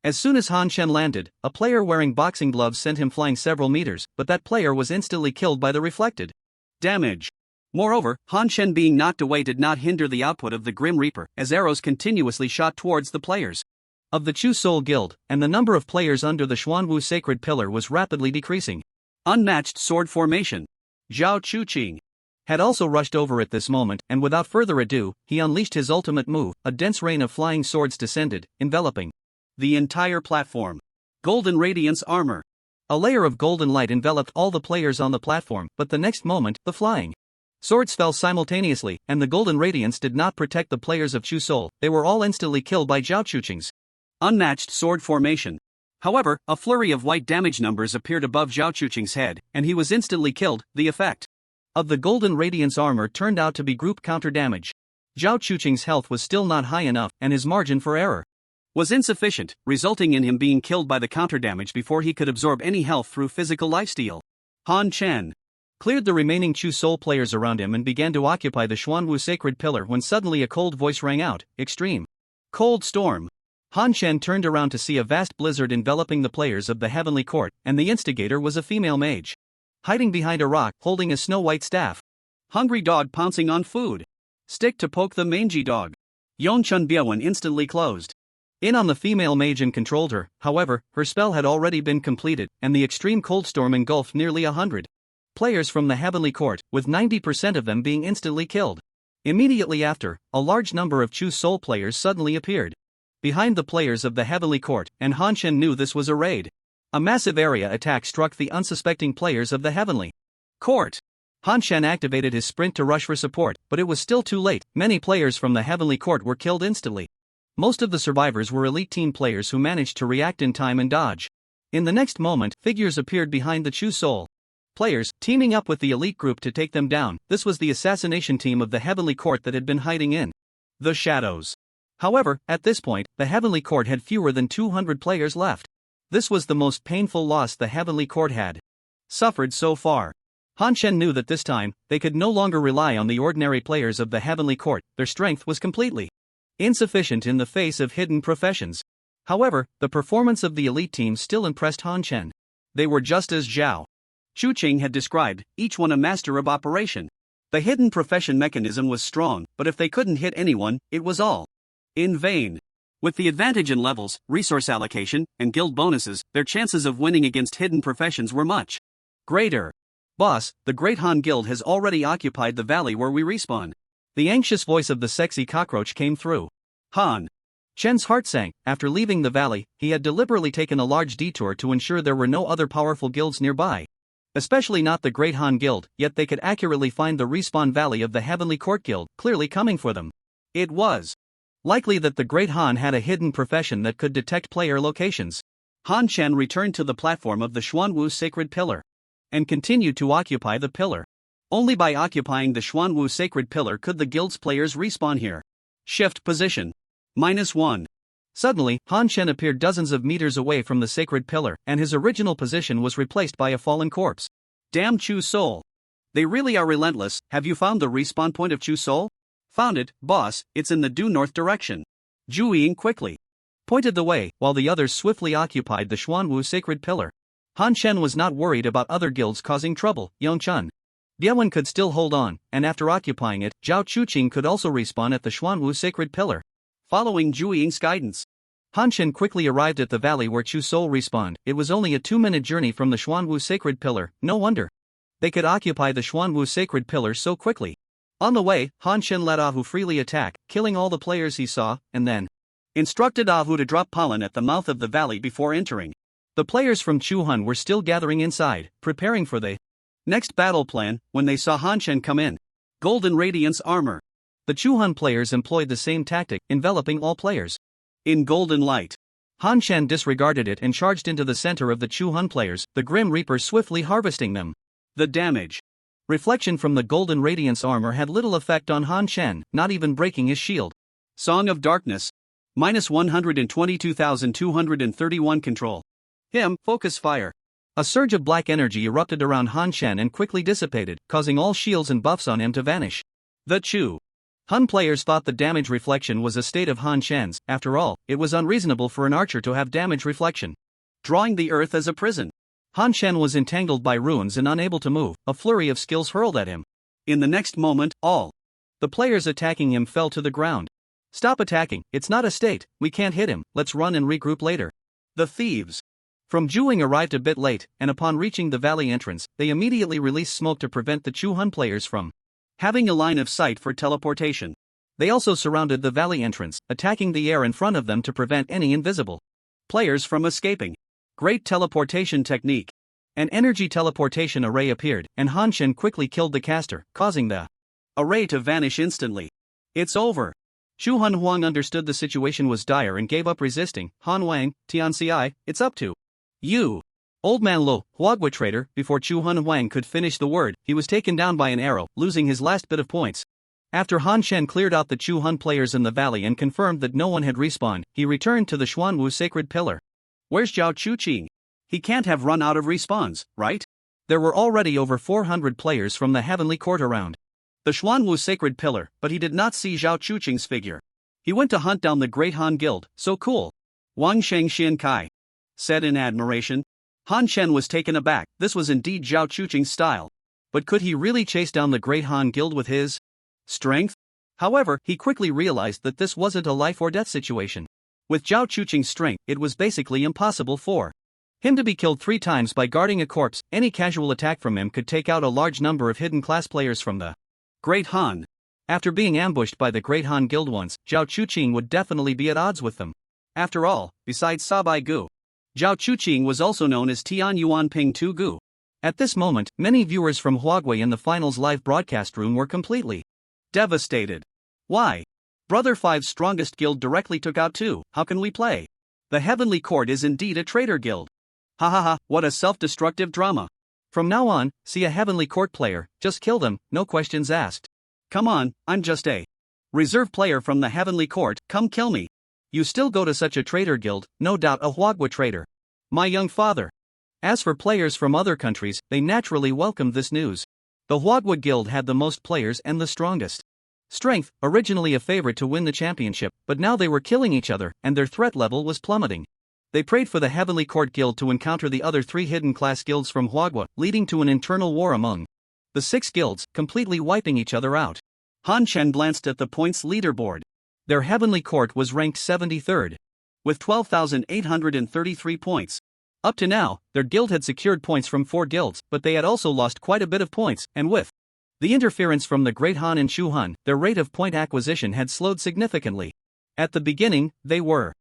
As soon as Han Shen landed, a player wearing boxing gloves sent him flying several meters, but that player was instantly killed by the reflected damage. Moreover, Han Shen being knocked away did not hinder the output of the Grim Reaper, as arrows continuously shot towards the players of the Chu Soul Guild, and the number of players under the Xuanwu Sacred Pillar was rapidly decreasing. Unmatched sword formation. Zhao Chuqing had also rushed over at this moment, and without further ado, he unleashed his ultimate move. A dense rain of flying swords descended, enveloping the entire platform. Golden Radiance armor. A layer of golden light enveloped all the players on the platform, but the next moment, the flying swords fell simultaneously, and the golden radiance did not protect the players of Chu Soul. They were all instantly killed by Zhao Chuqing's unmatched sword formation. However, a flurry of white damage numbers appeared above Zhao Chuqing's head, and he was instantly killed. The effect of the golden radiance armor turned out to be group counter damage. Zhao Chuqing's health was still not high enough, and his margin for error was insufficient, resulting in him being killed by the counter damage before he could absorb any health through physical lifesteal. Han Shen cleared the remaining Chu Soul players around him and began to occupy the Xuanwu Sacred Pillar when suddenly a cold voice rang out, "Extreme cold storm." Han Shen turned around to see a vast blizzard enveloping the players of the Heavenly Court, and the instigator was a female mage, hiding behind a rock, holding a snow-white staff. Hungry dog pouncing on food. Stick to poke the mangy dog. Yongchun Biawen instantly closed in on the female mage and controlled her. However, her spell had already been completed, and the extreme cold storm engulfed nearly 100 players from the Heavenly Court, with 90% of them being instantly killed. Immediately after, a large number of Chu Soul players suddenly appeared behind the players of the Heavenly Court, and Han Shen knew this was a raid. A massive area attack struck the unsuspecting players of the Heavenly Court. Han Shen activated his sprint to rush for support, but it was still too late. Many players from the Heavenly Court were killed instantly. Most of the survivors were elite team players who managed to react in time and dodge. In the next moment, figures appeared behind the Chu Soul players, teaming up with the elite group to take them down. This was the assassination team of the Heavenly Court that had been hiding in the shadows. However, at this point, the Heavenly Court had fewer than 200 players left. This was the most painful loss the Heavenly Court had suffered so far. Han Shen knew that this time, they could no longer rely on the ordinary players of the Heavenly Court. Their strength was completely insufficient in the face of hidden professions. However, the performance of the elite team still impressed Han Shen. They were just as Zhao Chuqing had described, each one a master of operation. The hidden profession mechanism was strong, but if they couldn't hit anyone, it was all in vain. With the advantage in levels, resource allocation, and guild bonuses, their chances of winning against hidden professions were much greater. "Boss, the Great Han Guild has already occupied the valley where we respawn." The anxious voice of the sexy cockroach came through. Han Shen's heart sank. After leaving the valley, he had deliberately taken a large detour to ensure there were no other powerful guilds nearby. Especially not the Great Han Guild, yet they could accurately find the respawn valley of the Heavenly Court Guild, clearly coming for them. It was likely that the Great Han had a hidden profession that could detect player locations. Han Shen returned to the platform of the Xuanwu Sacred Pillar and continued to occupy the pillar. Only by occupying the Xuanwu Sacred Pillar could the guild's players respawn here. Shift position. -1. Suddenly, Han Shen appeared dozens of meters away from the sacred pillar, and his original position was replaced by a fallen corpse. Damn Chu Soul. They really are relentless. Have you found the respawn point of Chu Soul? Found it, boss, it's in the due north direction. Zhu Ying quickly pointed the way, while the others swiftly occupied the Xuanwu sacred pillar. Han Shen was not worried about other guilds causing trouble. Yongchun Biewen could still hold on, and after occupying it, Zhao Chuqing could also respawn at the Xuanwu sacred pillar. Following Zhu Ying's guidance, Han Shen quickly arrived at the valley where Chu Soul respawned. It was only a 2-minute journey from the Xuanwu sacred pillar. No wonder they could occupy the Xuanwu sacred pillar so quickly. On the way, Han Shen let Ahu freely attack, killing all the players he saw, and then instructed Ahu to drop pollen at the mouth of the valley before entering. The players from Chuhan were still gathering inside, preparing for the next battle plan, when they saw Han Shen come in. Golden Radiance armor. The Chuhan players employed the same tactic, enveloping all players in golden light. Han Shen disregarded it and charged into the center of the Chuhan players, the Grim Reaper swiftly harvesting them. The damage reflection from the Golden Radiance armor had little effect on Han Shen, not even breaking his shield. Song of Darkness. -122,231 control. Focus fire. A surge of black energy erupted around Han Shen and quickly dissipated, causing all shields and buffs on him to vanish. The Chu Hun players thought the damage reflection was a state of Han Shen's. After all, it was unreasonable for an archer to have damage reflection. Drawing the earth as a prison. Han Shen was entangled by ruins and unable to move, a flurry of skills hurled at him. In the next moment, all the players attacking him fell to the ground. Stop attacking, it's not a state, we can't hit him, let's run and regroup later. The thieves from Juing arrived a bit late, and upon reaching the valley entrance, they immediately released smoke to prevent the Chu Hun players from having a line of sight for teleportation. They also surrounded the valley entrance, attacking the air in front of them to prevent any invisible players from escaping. Great teleportation technique. An energy teleportation array appeared, and Han Shen quickly killed the caster, causing the array to vanish instantly. It's over. Chu Han Huang understood the situation was dire and gave up resisting. Han Wang, Tianci, it's up to you. Old Man Lo, Huagua traitor. Before Chu Han Huang could finish the word, he was taken down by an arrow, losing his last bit of points. After Han Shen cleared out the Chu Han players in the valley and confirmed that no one had respawned, he returned to the Xuanwu sacred pillar. Where's Zhao Chuqing? He can't have run out of respawns, right? There were already over 400 players from the Heavenly Court around the Xuanwu sacred pillar, but he did not see Zhao Chuqing's figure. He went to hunt down the Great Han Guild. So cool. Wang Sheng Xian Kai said in admiration. Han Shen was taken aback. This was indeed Zhao Chuqing's style. But could he really chase down the Great Han Guild with his strength? However, he quickly realized that this wasn't a life or death situation. With Zhao Chuqing's strength, it was basically impossible for him to be killed 3 times by guarding a corpse. Any casual attack from him could take out a large number of hidden class players from the Great Han. After being ambushed by the Great Han Guild once, Zhao Chuqing would definitely be at odds with them. After all, besides Sabai Gu, Zhao Chuqing was also known as Tian Yuan Ping Tu Gu. At this moment, many viewers from Huawei in the finals live broadcast room were completely devastated. Why? Brother Five's strongest guild directly took out 2. How can we play? The Heavenly Court is indeed a traitor guild. Ha ha ha, what a self-destructive drama. From now on, see a Heavenly Court player, just kill them, no questions asked. Come on, I'm just a reserve player from the Heavenly Court, come kill me. You still go to such a traitor guild, no doubt a Huagua traitor. My young father. As for players from other countries, they naturally welcomed this news. The Huagua guild had the most players and the strongest strength, originally a favorite to win the championship, but now they were killing each other, and their threat level was plummeting. They prayed for the Heavenly Court Guild to encounter the other 3 hidden class guilds from Huagua, leading to an internal war among the 6 guilds, completely wiping each other out. Han Shen glanced at the points leaderboard. Their Heavenly Court was ranked 73rd, with 12,833 points. Up to now, their guild had secured points from 4 guilds, but they had also lost quite a bit of points, and with the interference from the Great Han and Chu Han, their rate of point acquisition had slowed significantly. At the beginning, they were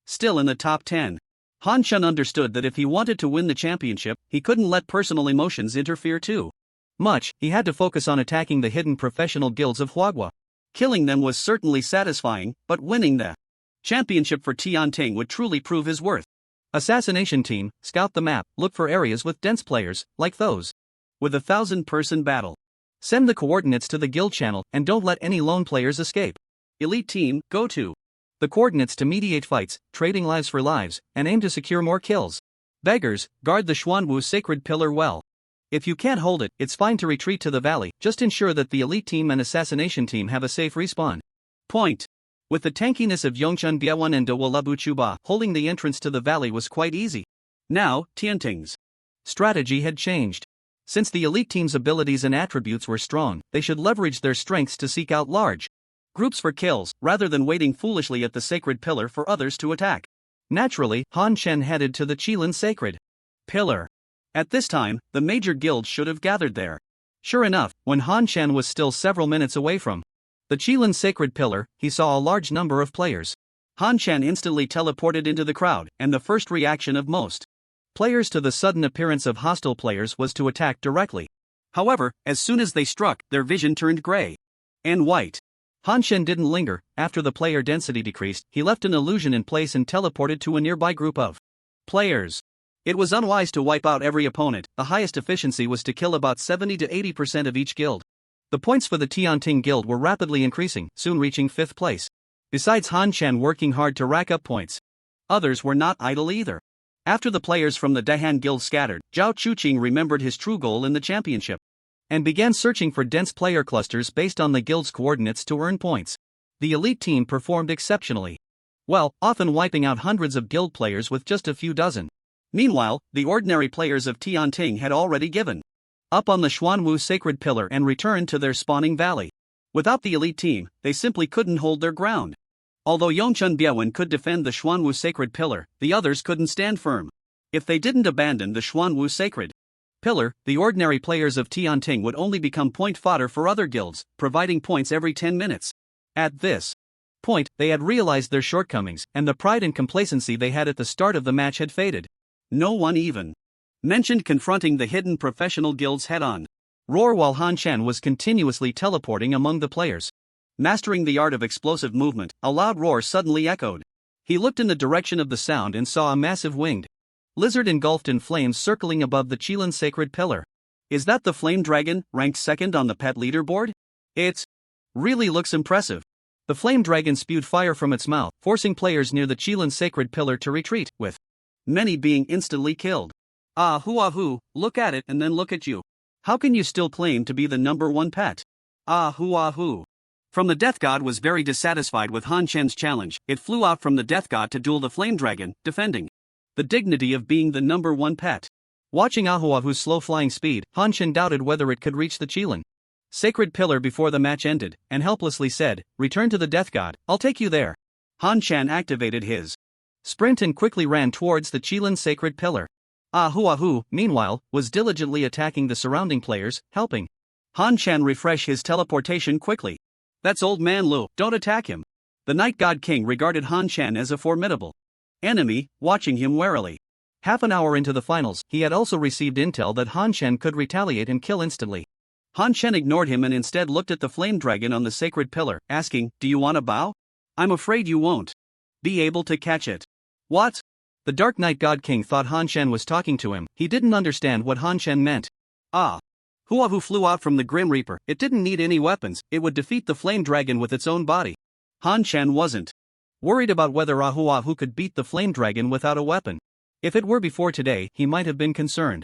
still in the top 10. Han Shen understood that if he wanted to win the championship, he couldn't let personal emotions interfere too much. He had to focus on attacking the hidden professional guilds of Huagua. Killing them was certainly satisfying, but winning the championship for Tianting would truly prove his worth. Assassination team, scout the map, look for areas with dense players, like those with a 1,000-person battle. Send the coordinates to the guild channel, and don't let any lone players escape. Elite team, go to the coordinates to mediate fights, trading lives for lives, and aim to secure more kills. Beggars, guard the Xuanwu sacred pillar well. If you can't hold it, it's fine to retreat to the valley, just ensure that the elite team and assassination team have a safe respawn point. With the tankiness of Yongchun Biawan and Dawalabu Chuba, holding the entrance to the valley was quite easy. Now, Tianting's strategy had changed. Since the elite team's abilities and attributes were strong, they should leverage their strengths to seek out large groups for kills, rather than waiting foolishly at the sacred pillar for others to attack. Naturally, Han Chen headed to the Qilin sacred pillar. At this time, the major guilds should have gathered there. Sure enough, when Han Chen was still several minutes away from the Qilin sacred pillar, he saw a large number of players. Han Chen instantly teleported into the crowd, and the first reaction of most players to the sudden appearance of hostile players was to attack directly. However, as soon as they struck, their vision turned gray and white. Han Chen didn't linger. After the player density decreased, he left an illusion in place and teleported to a nearby group of players. It was unwise to wipe out every opponent. The highest efficiency was to kill about 70 to 80% of each guild. The points for the Tianting guild were rapidly increasing, soon reaching 5th place. Besides Han Chen working hard to rack up points, others were not idle either. After the players from the Dahan guild scattered, Zhao Chuqing remembered his true goal in the championship and began searching for dense player clusters based on the guild's coordinates to earn points. The elite team performed exceptionally well, often wiping out hundreds of guild players with just a few dozen. Meanwhile, the ordinary players of Tianting had already given up on the Xuanwu sacred pillar and returned to their spawning valley. Without the elite team, they simply couldn't hold their ground. Although Yongchun Biawan could defend the Xuanwu sacred pillar, the others couldn't stand firm. If they didn't abandon the Xuanwu sacred pillar, the ordinary players of Tianting would only become point fodder for other guilds, providing points every 10 minutes. At this point, they had realized their shortcomings, and the pride and complacency they had at the start of the match had faded. No one even mentioned confronting the hidden professional guilds head-on. Roar while Han Chen was continuously teleporting among the players. Mastering the art of explosive movement, a loud roar suddenly echoed. He looked in the direction of the sound and saw a massive winged lizard engulfed in flames circling above the Qilin sacred pillar. Is that the flame dragon, ranked 2nd on the pet leaderboard? It really looks impressive. The flame dragon spewed fire from its mouth, forcing players near the Qilin sacred pillar to retreat, with many being instantly killed. Ahoo, look at it and then look at you. How can you still claim to be the number 1 pet? Ahoo. From the Death God was very dissatisfied with Han Chen's challenge. It flew out from the Death God to duel the Flame Dragon, defending the dignity of being the number 1 pet. Watching Ahuahu's slow flying speed, Han Chen doubted whether it could reach the Qilin sacred pillar before the match ended, and helplessly said, "Return to the Death God, I'll take you there." Han Chen activated his sprint and quickly ran towards the Qilin sacred pillar. Ahuahu, meanwhile, was diligently attacking the surrounding players, helping Han Chen refresh his teleportation quickly. That's Old Man Lu, don't attack him. The Night God King regarded Han Chen as a formidable enemy, watching him warily. Half an hour into the finals, he had also received intel that Han Chen could retaliate and kill instantly. Han Chen ignored him and instead looked at the flame dragon on the sacred pillar, asking, "Do you want to bow? I'm afraid you won't be able to catch it." What? The Dark Night God King thought Han Chen was talking to him. He didn't understand what Han Chen meant. Huahu flew out from the Grim Reaper. It didn't need any weapons, it would defeat the flame dragon with its own body. Han Chen wasn't worried about whether Ahuahu could beat the flame dragon without a weapon. If it were before today, he might have been concerned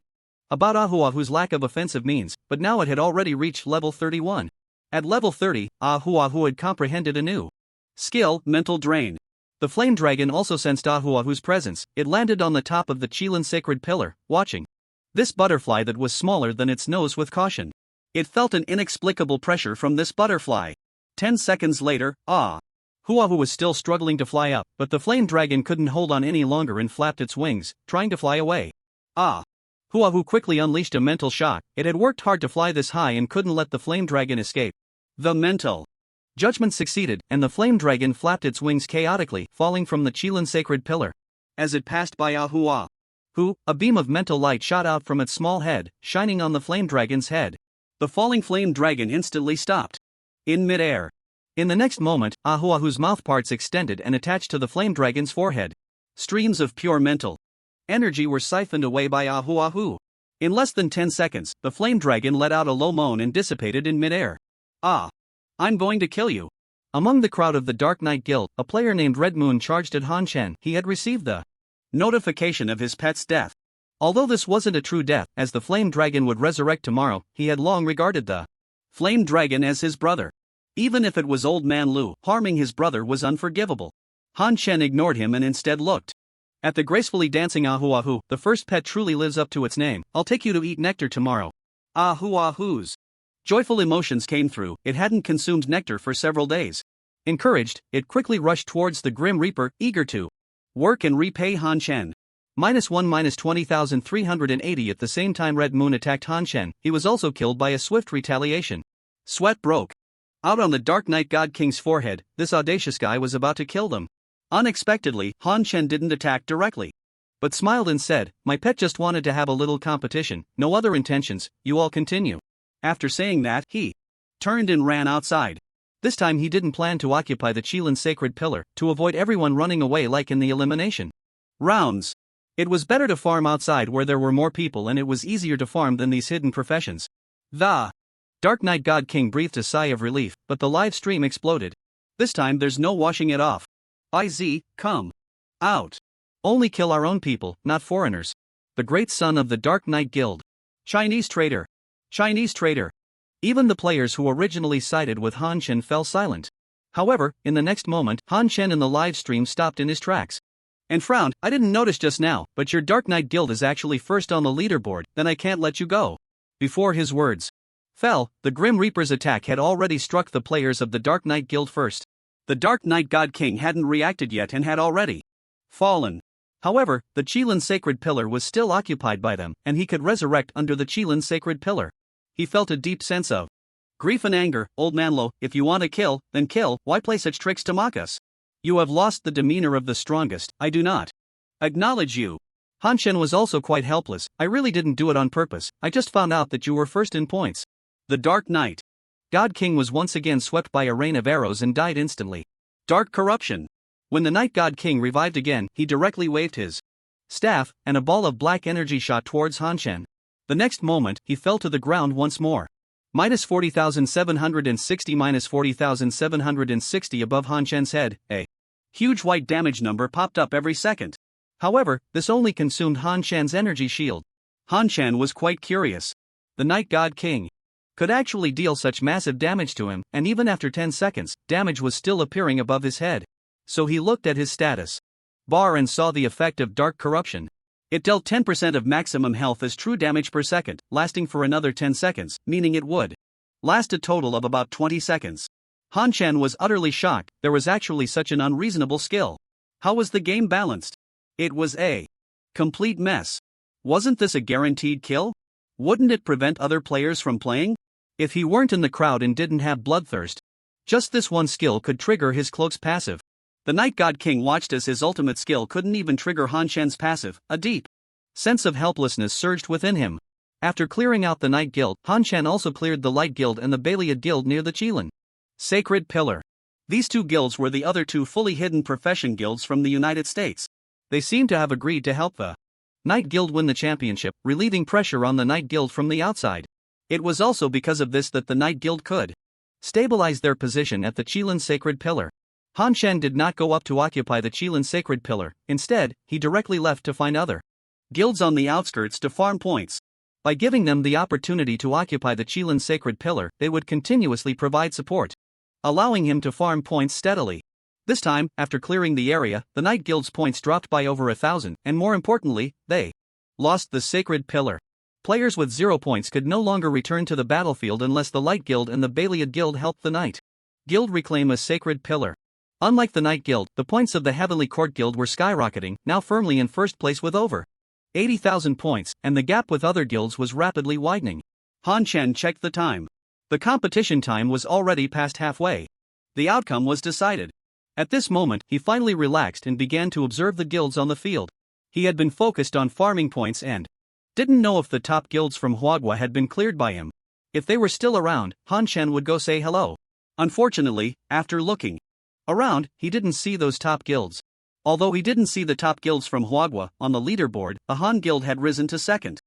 about Ahuahu's lack of offensive means, but now it had already reached level 31. At level 30, Ahuahu had comprehended a new skill, Mental Drain. The flame dragon also sensed Ahuahu's presence. It landed on the top of the Qilin sacred pillar, watching this butterfly that was smaller than its nose with caution. It felt an inexplicable pressure from this butterfly. 10 seconds later, Huahu was still struggling to fly up, but the flame dragon couldn't hold on any longer and flapped its wings, trying to fly away. Huahu quickly unleashed a mental shot. It had worked hard to fly this high and couldn't let the flame dragon escape. The mental judgment succeeded, and the flame dragon flapped its wings chaotically, falling from the Qilin sacred pillar. As it passed by Ahuahu, a beam of mental light shot out from its small head, shining on the flame dragon's head. The falling flame dragon instantly stopped in midair. In the next moment, Ahuahu's mouthparts extended and attached to the flame dragon's forehead. Streams of pure mental energy were siphoned away by Ahuahu. In less than 10 seconds, the flame dragon let out a low moan and dissipated in midair. I'm going to kill you. Among the crowd of the Dark Knight Guild, a player named Red Moon charged at Han Chen. He had received the notification of his pet's death. Although this wasn't a true death, as the flame dragon would resurrect tomorrow, he had long regarded the flame dragon as his brother. Even if it was old man Lu, harming his brother was unforgivable. Han Chen ignored him and instead looked at the gracefully dancing Ahu Ahu. The first pet truly lives up to its name. I'll take you to eat nectar tomorrow. Ahu Ahus. Joyful emotions came through. It hadn't consumed nectar for several days. Encouraged, it quickly rushed towards the Grim Reaper, eager to work and repay Han Chen. -1 -20,380. At the same time Red Moon attacked Han Chen, he was also killed by a swift retaliation. Sweat broke out on the Dark Knight God King's forehead. This audacious guy was about to kill them. Unexpectedly, Han Chen didn't attack directly, but smiled and said, "My pet just wanted to have a little competition, no other intentions, you all continue." After saying that, he turned and ran outside. This time he didn't plan to occupy the Qilin Sacred Pillar, to avoid everyone running away like in the elimination rounds. It was better to farm outside where there were more people and it was easier to farm than these hidden professions. The Dark Knight God King breathed a sigh of relief, but the live stream exploded. This time there's no washing it off. Come out. Only kill our own people, not foreigners. The great son of the Dark Knight Guild. Chinese traitor. Chinese traitor. Even the players who originally sided with Han Chen fell silent. However, in the next moment, Han Chen in the live stream stopped in his tracks and frowned. "I didn't notice just now, but your Dark Knight Guild is actually first on the leaderboard, then I can't let you go." Before his words fell, the Grim Reaper's attack had already struck the players of the Dark Knight Guild first. The Dark Knight God King hadn't reacted yet and had already fallen. However, the Qilin Sacred Pillar was still occupied by them, and he could resurrect under the Qilin Sacred Pillar. He felt a deep sense of grief and anger. "Old man Lo, if you want to kill, then kill. Why play such tricks to mock us? You have lost the demeanor of the strongest. I do not acknowledge you." Han Chen was also quite helpless. "I really didn't do it on purpose. I just found out that you were first in points." The Dark Knight God King was once again swept by a rain of arrows and died instantly. Dark corruption. When the Night God King revived again, he directly waved his staff, and a ball of black energy shot towards Han Chen. The next moment, he fell to the ground once more. -40,760 -40,760 above Han Chen's head. A huge white damage number popped up every second. However, this only consumed Han Chen's energy shield. Han Chen was quite curious. The Night God King could actually deal such massive damage to him, and even after 10 seconds, damage was still appearing above his head. So he looked at his status bar and saw the effect of dark corruption. It dealt 10% of maximum health as true damage per second, lasting for another 10 seconds, meaning it would last a total of about 20 seconds. Han Chen was utterly shocked. There was actually such an unreasonable skill. How was the game balanced? It was a complete mess. Wasn't this a guaranteed kill? Wouldn't it prevent other players from playing? If he weren't in the crowd and didn't have bloodthirst, just this one skill could trigger his cloak's passive. The Night God King watched as his ultimate skill couldn't even trigger Han Chen's passive. A deep sense of helplessness surged within him. After clearing out the Night Guild, Han Chen also cleared the Light Guild and the Baliad Guild near the Qilin Sacred Pillar. These two guilds were the other two fully hidden profession guilds from the United States. They seemed to have agreed to help the Night Guild win the championship, relieving pressure on the Night Guild from the outside. It was also because of this that the Night Guild could stabilize their position at the Qilin Sacred Pillar. Han Chen did not go up to occupy the Qilin Sacred Pillar. Instead, he directly left to find other guilds on the outskirts to farm points. By giving them the opportunity to occupy the Qilin Sacred Pillar, they would continuously provide support, allowing him to farm points steadily. This time, after clearing the area, the Night Guild's points dropped by over 1,000, and more importantly, they lost the Sacred Pillar. Players with 0 points could no longer return to the battlefield unless the Light Guild and the Baliad Guild helped the Night Guild reclaim a Sacred Pillar. Unlike the Night Guild, the points of the Heavenly Court Guild were skyrocketing, now firmly in first place with over 80,000 points, and the gap with other guilds was rapidly widening. Han Chen checked the time. The competition time was already past halfway. The outcome was decided. At this moment, he finally relaxed and began to observe the guilds on the field. He had been focused on farming points and didn't know if the top guilds from Huagua had been cleared by him. If they were still around, Han Chen would go say hello. Unfortunately, after looking around, he didn't see those top guilds. Although he didn't see the top guilds from Huagua on the leaderboard, the Han Guild had risen to second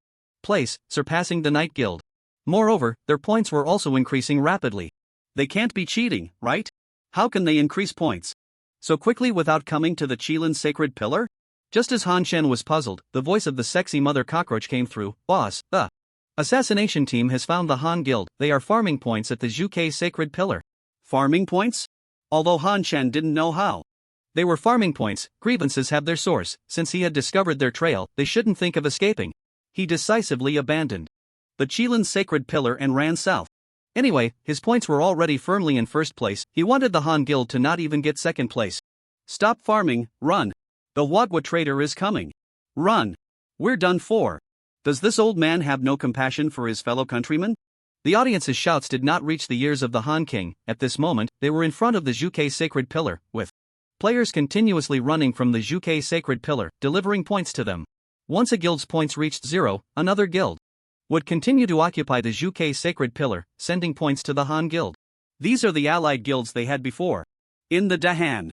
place, surpassing the Night Guild. Moreover, their points were also increasing rapidly. They can't be cheating, right? How can they increase points so quickly without coming to the Qilin Sacred Pillar? Just as Han Chen was puzzled, the voice of the sexy mother cockroach came through. "Boss, the assassination team has found the Han Guild. They are farming points at the Zhuke Sacred Pillar. Farming points? Although Han Shan didn't know how. They were farming points, grievances have their source, since he had discovered their trail, they shouldn't think of escaping. He decisively abandoned the Qilin's sacred pillar and ran south. Anyway, his points were already firmly in first place, he wanted the Han Guild to not even get second place. Stop farming, run. The Wagwa trader is coming. Run. We're done for. Does this old man have no compassion for his fellow countrymen? The audience's shouts did not reach the ears of the Han King. At this moment, they were in front of the Zhuge sacred pillar, with players continuously running from the Zhuge sacred pillar, delivering points to them. Once a guild's points reached 0, another guild would continue to occupy the Zhuge sacred pillar, sending points to the Han Guild. These are the allied guilds they had before. In the Dahan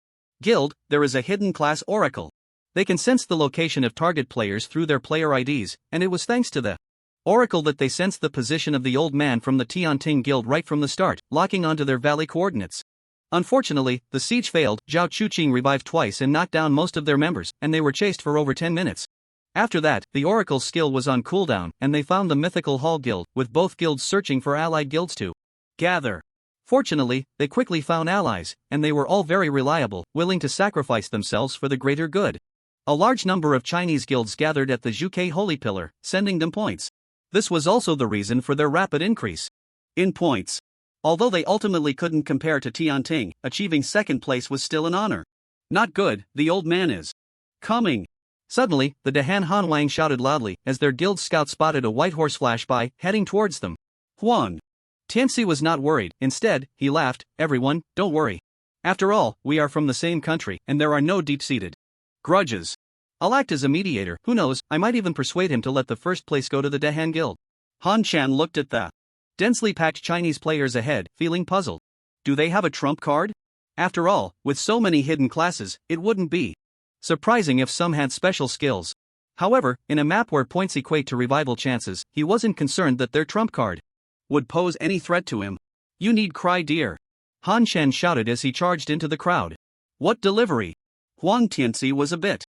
Guild, there is a hidden class oracle. They can sense the location of target players through their player IDs, and it was thanks to the oracle that they sensed the position of the old man from the Tianting Guild right from the start, locking onto their valley coordinates. Unfortunately, the siege failed, Zhao Chuqing revived twice and knocked down most of their members, and they were chased for over 10 minutes. After that, the oracle's skill was on cooldown, and they found the mythical Hall Guild, with both guilds searching for allied guilds to gather. Fortunately, they quickly found allies, and they were all very reliable, willing to sacrifice themselves for the greater good. A large number of Chinese guilds gathered at the Zhuge Holy Pillar, sending them points. This was also the reason for their rapid increase in points. Although they ultimately couldn't compare to Tianting, achieving second place was still an honor. Not good, the old man is coming. Suddenly, the Dahan Han Wang shouted loudly as their guild scout spotted a white horse flash by, heading towards them. Huang Tianxi was not worried, instead, he laughed, everyone, don't worry. After all, we are from the same country, and there are no deep-seated grudges. I'll act as a mediator, who knows, I might even persuade him to let the first place go to the Dahan Guild. Han Chan looked at the densely packed Chinese players ahead, feeling puzzled. Do they have a trump card? After all, with so many hidden classes, it wouldn't be surprising if some had special skills. However, in a map where points equate to revival chances, he wasn't concerned that their trump card would pose any threat to him. You need cry dear. Han Shan shouted as he charged into the crowd. What delivery? Huang Tianxi was a bit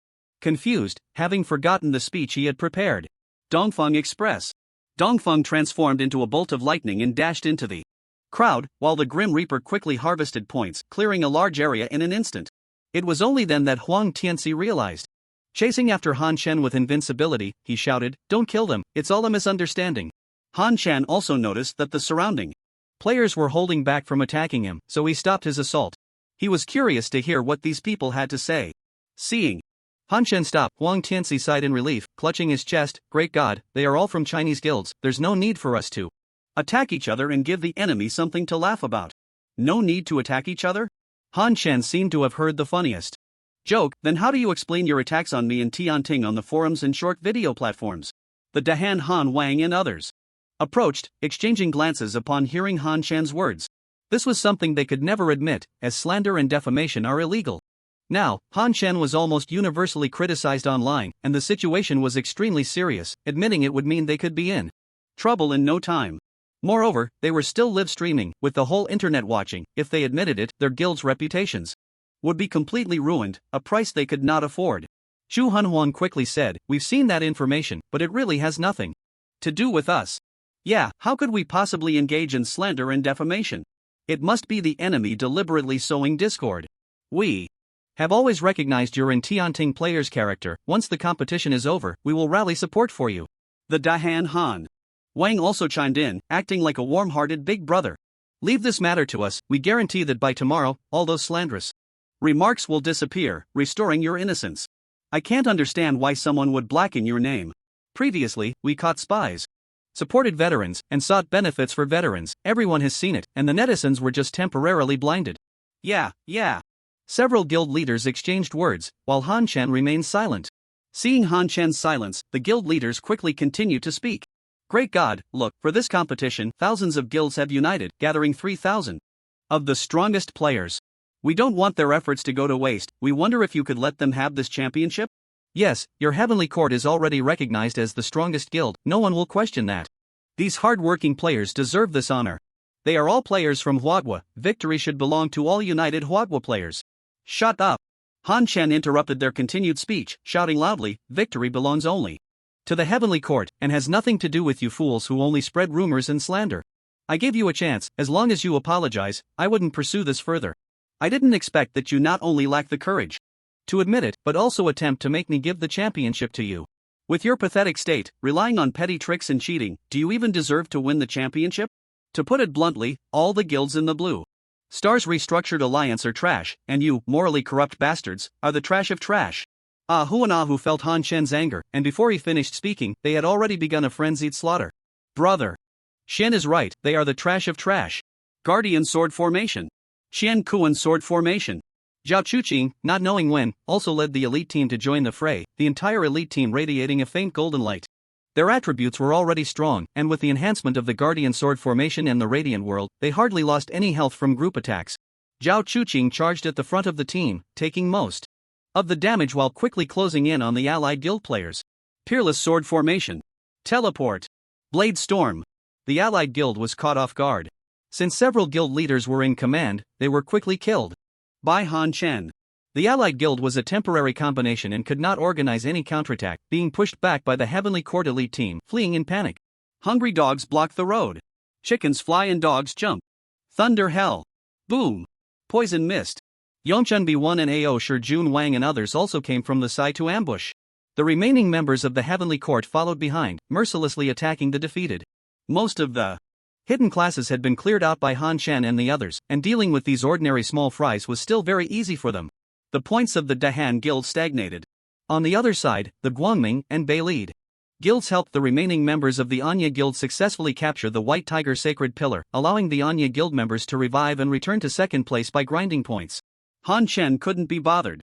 confused, having forgotten the speech he had prepared. Dongfeng Express. Dongfeng transformed into a bolt of lightning and dashed into the crowd, while the Grim Reaper quickly harvested points, clearing a large area in an instant. It was only then that Huang Tianxi realized. Chasing after Han Shan with invincibility, he shouted, "Don't kill them, it's all a misunderstanding." Han Shan also noticed that the surrounding players were holding back from attacking him, so he stopped his assault. He was curious to hear what these people had to say. Seeing Han Shan stop, Huang Tianxi sighed in relief, clutching his chest, "Great God, they are all from Chinese guilds, there's no need for us to attack each other and give the enemy something to laugh about." No need to attack each other? Han Shan seemed to have heard the funniest joke. Then how do you explain your attacks on me and Tianting on the forums and short video platforms? The Dahan Han Wang and others approached, exchanging glances upon hearing Han Shan's words. This was something they could never admit, as slander and defamation are illegal. Now, Han Shan was almost universally criticized online, and the situation was extremely serious, admitting it would mean they could be in trouble in no time. Moreover, they were still live streaming, with the whole internet watching. If they admitted it, their guild's reputations would be completely ruined, a price they could not afford. Zhu Hunhuan quickly said, "We've seen that information, but it really has nothing to do with us. Yeah, how could we possibly engage in slander and defamation? It must be the enemy deliberately sowing discord. We have always recognized your Tianting player's character. Once the competition is over, we will rally support for you." The Dahan Han Wang also chimed in, acting like a warm-hearted big brother. "Leave this matter to us, we guarantee that by tomorrow, all those slanderous remarks will disappear, restoring your innocence. I can't understand why someone would blacken your name. Previously, we caught spies, supported veterans, and sought benefits for veterans. Everyone has seen it, and the netizens were just temporarily blinded." Yeah. Several guild leaders exchanged words, while Han Shan remained silent. Seeing Han Shan's silence, the guild leaders quickly continued to speak. "Great God, look, for this competition, thousands of guilds have united, gathering 3,000 of the strongest players. We don't want their efforts to go to waste. We wonder if you could let them have this championship?" "Yes, your heavenly court is already recognized as the strongest guild, no one will question that. These hard-working players deserve this honor. They are all players from Huagwa, victory should belong to all united Huagwa players." "Shut up!" Han Shan interrupted their continued speech, shouting loudly, "Victory belongs only to the heavenly court, and has nothing to do with you fools who only spread rumors and slander. I gave you a chance. As long as you apologize, I wouldn't pursue this further. I didn't expect that you not only lack the courage to admit it, but also attempt to make me give the championship to you. With your pathetic state, relying on petty tricks and cheating, do you even deserve to win the championship? To put it bluntly, all the guilds in the Blue Star's restructured alliance are trash, and you, morally corrupt bastards, are the trash of trash. Ahu and Ahu felt Han Shen's anger, and before he finished speaking, they had already begun a frenzied slaughter. Brother. Shen is right, they are the trash of trash. Guardian sword formation. Qian Kuan sword formation. Zhao Chuqing, not knowing when, also led the elite team to join the fray, the entire elite team radiating a faint golden light. Their attributes were already strong, and with the enhancement of the Guardian sword formation and the Radiant World, they hardly lost any health from group attacks. Zhao Chuqing charged at the front of the team, taking most of the damage while quickly closing in on the allied guild players. Peerless sword formation. Teleport. Blade storm. The allied guild was caught off guard. Since several guild leaders were in command, they were quickly killed by Han Shen. The allied guild was a temporary combination and could not organize any counterattack, being pushed back by the Heavenly Court elite team, fleeing in panic. Hungry dogs block the road. Chickens fly and dogs jump. Thunder hell. Boom. Poison mist. Yongchun B1 and AO Shijun Wang and others also came from the side to ambush. The remaining members of the Heavenly Court followed behind, mercilessly attacking the defeated. Most of the hidden classes had been cleared out by Han Shen and the others, and dealing with these ordinary small fries was still very easy for them. The points of the Dahan Guild stagnated. On the other side, the Guangming and Beilid guilds helped the remaining members of the Anya Guild successfully capture the White Tiger Sacred Pillar, allowing the Anya Guild members to revive and return to second place by grinding points. Han Shen couldn't be bothered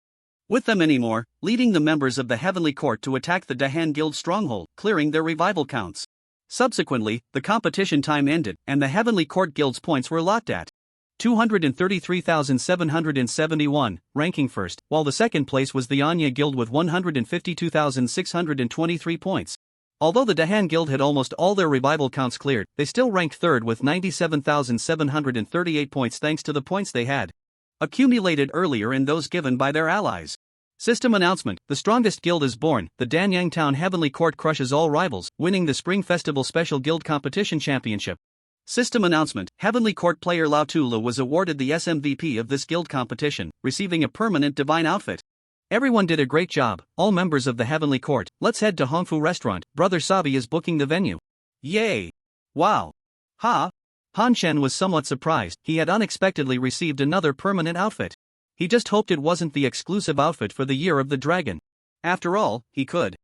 with them anymore, leading the members of the Heavenly Court to attack the Dahan Guild stronghold, clearing their revival counts. Subsequently, the competition time ended, and the Heavenly Court Guild's points were locked at 233,771, ranking first, while the second place was the Anya Guild with 152,623 points. Although the Dahan Guild had almost all their revival counts cleared, they still ranked third with 97,738 points thanks to the points they had accumulated earlier and those given by their allies. System announcement: the strongest guild is born. The Danyang Town Heavenly Court crushes all rivals, winning the Spring Festival Special Guild Competition Championship. System announcement: Heavenly Court player Lao Tula was awarded the SMVP of this guild competition, receiving a permanent divine outfit. Everyone did a great job, all members of the Heavenly Court. Let's head to Hongfu Restaurant. Brother Sabi is booking the venue. Yay! Wow! Ha! Han Shen was somewhat surprised. He had unexpectedly received another permanent outfit. He just hoped it wasn't the exclusive outfit for the Year of the Dragon. After all, he could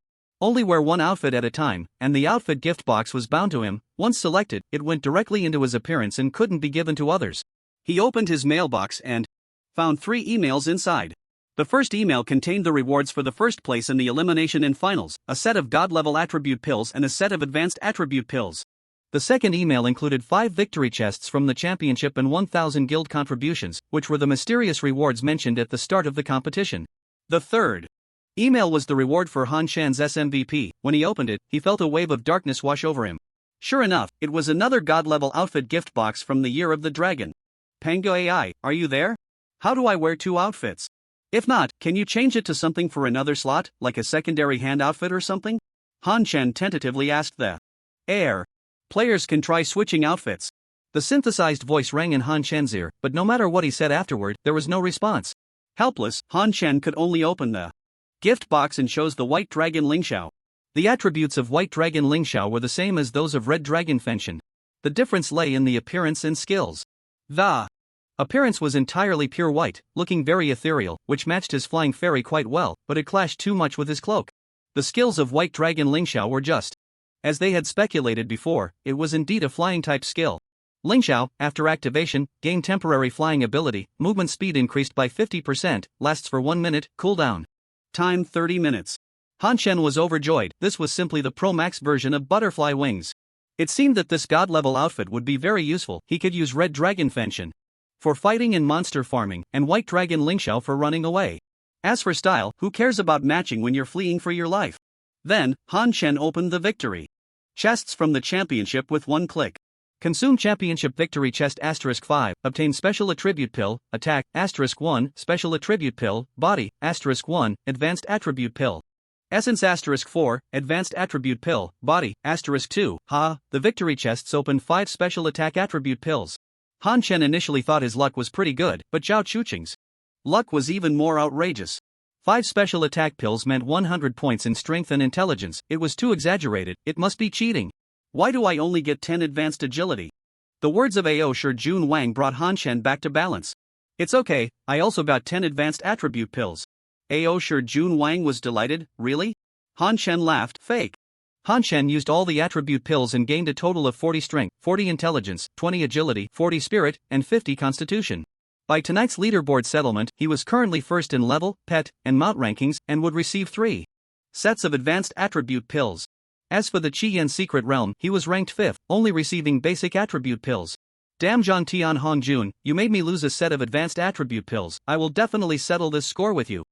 only wear one outfit at a time, and the outfit gift box was bound to him. Once selected, it went directly into his appearance and couldn't be given to others. He opened his mailbox and found 3 emails inside. The first email contained the rewards for the first place in the elimination and finals, a set of god-level attribute pills and a set of advanced attribute pills. The second email included 5 victory chests from the championship and 1,000 guild contributions, which were the mysterious rewards mentioned at the start of the competition. The third email was the reward for Han Shen's SMVP. When he opened it, he felt a wave of darkness wash over him. Sure enough, it was another god-level outfit gift box from the Year of the Dragon. Pango AI, are you there? How do I wear 2 outfits? If not, can you change it to something for another slot, like a secondary hand outfit or something? Han Shen tentatively asked the heir. Players can try switching outfits. The synthesized voice rang in Han Shen's ear, but no matter what he said afterward, there was no response. Helpless, Han Shen could only open the gift box and chose the White Dragon Lingxiao. The attributes of White Dragon Lingxiao were the same as those of Red Dragon Fenshin. The difference lay in the appearance and skills. The appearance was entirely pure white, looking very ethereal, which matched his flying fairy quite well, but it clashed too much with his cloak. The skills of White Dragon Lingxiao were just as they had speculated before. It was indeed a flying-type skill. Lingxiao, after activation, gained temporary flying ability, movement speed increased by 50%, lasts for 1 minute, cooldown time 30 minutes. Han Shen was overjoyed. This was simply the Pro Max version of butterfly wings. It seemed that this god-level outfit would be very useful. He could use Red Dragon Fenshin for fighting and monster farming, and White Dragon Lingxiao for running away. As for style, who cares about matching when you're fleeing for your life? Then, Han Shen opened the victory chests from the championship with 1 click. Consume championship victory chest *5, obtain special attribute pill, attack *1, special attribute pill, body *1, advanced attribute pill. Essence *4, Advanced Attribute Pill, Body, *2, the victory chests open 5 special attack attribute pills. Han Chen initially thought his luck was pretty good, but Zhao Chuqing's luck was even more outrageous. 5 special attack pills meant 100 points in strength and intelligence. It was too exaggerated, it must be cheating. Why do I only get 10 advanced agility? The words of Ao Shi Jun Wang brought Han Chen back to balance. It's okay, I also got 10 advanced attribute pills. Ao Shi Jun Wang was delighted. Really? Han Chen laughed. Fake. Han Chen used all the attribute pills and gained a total of 40 strength, 40 intelligence, 20 agility, 40 spirit, and 50 constitution. By tonight's leaderboard settlement, he was currently first in level, pet, and mount rankings, and would receive 3 sets of advanced attribute pills. As for the Qiyan secret realm, he was ranked 5th, only receiving basic attribute pills. Damn Zhang Tian Hongjun, you made me lose a set of advanced attribute pills. I will definitely settle this score with you.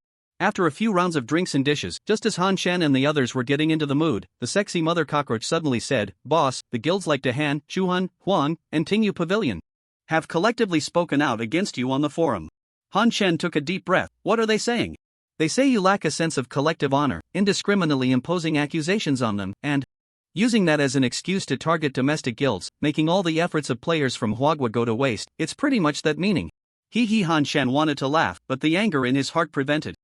After a few rounds of drinks and dishes, just as Han Chen and the others were getting into the mood, the sexy mother cockroach suddenly said, "Boss, the guilds like Dahan, Chuhan, Huang, and Tingyu Pavilion have collectively spoken out against you on the forum." Han Chen took a deep breath. What are they saying? They say you lack a sense of collective honor, indiscriminately imposing accusations on them, and using that as an excuse to target domestic guilds, making all the efforts of players from Huagua go to waste. It's pretty much that meaning. Han Chen wanted to laugh, but the anger in his heart prevented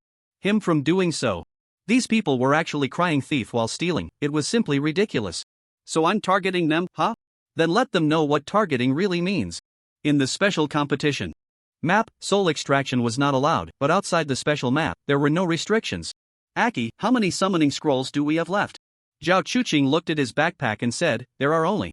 him from doing so. These people were actually crying thief while stealing. It was simply ridiculous. So I'm targeting them, huh? Then let them know what targeting really means. In the special competition map, soul extraction was not allowed, but outside the special map, there were no restrictions. Aki, how many summoning scrolls do we have left? Zhao Chuqing looked at his backpack and said, there are only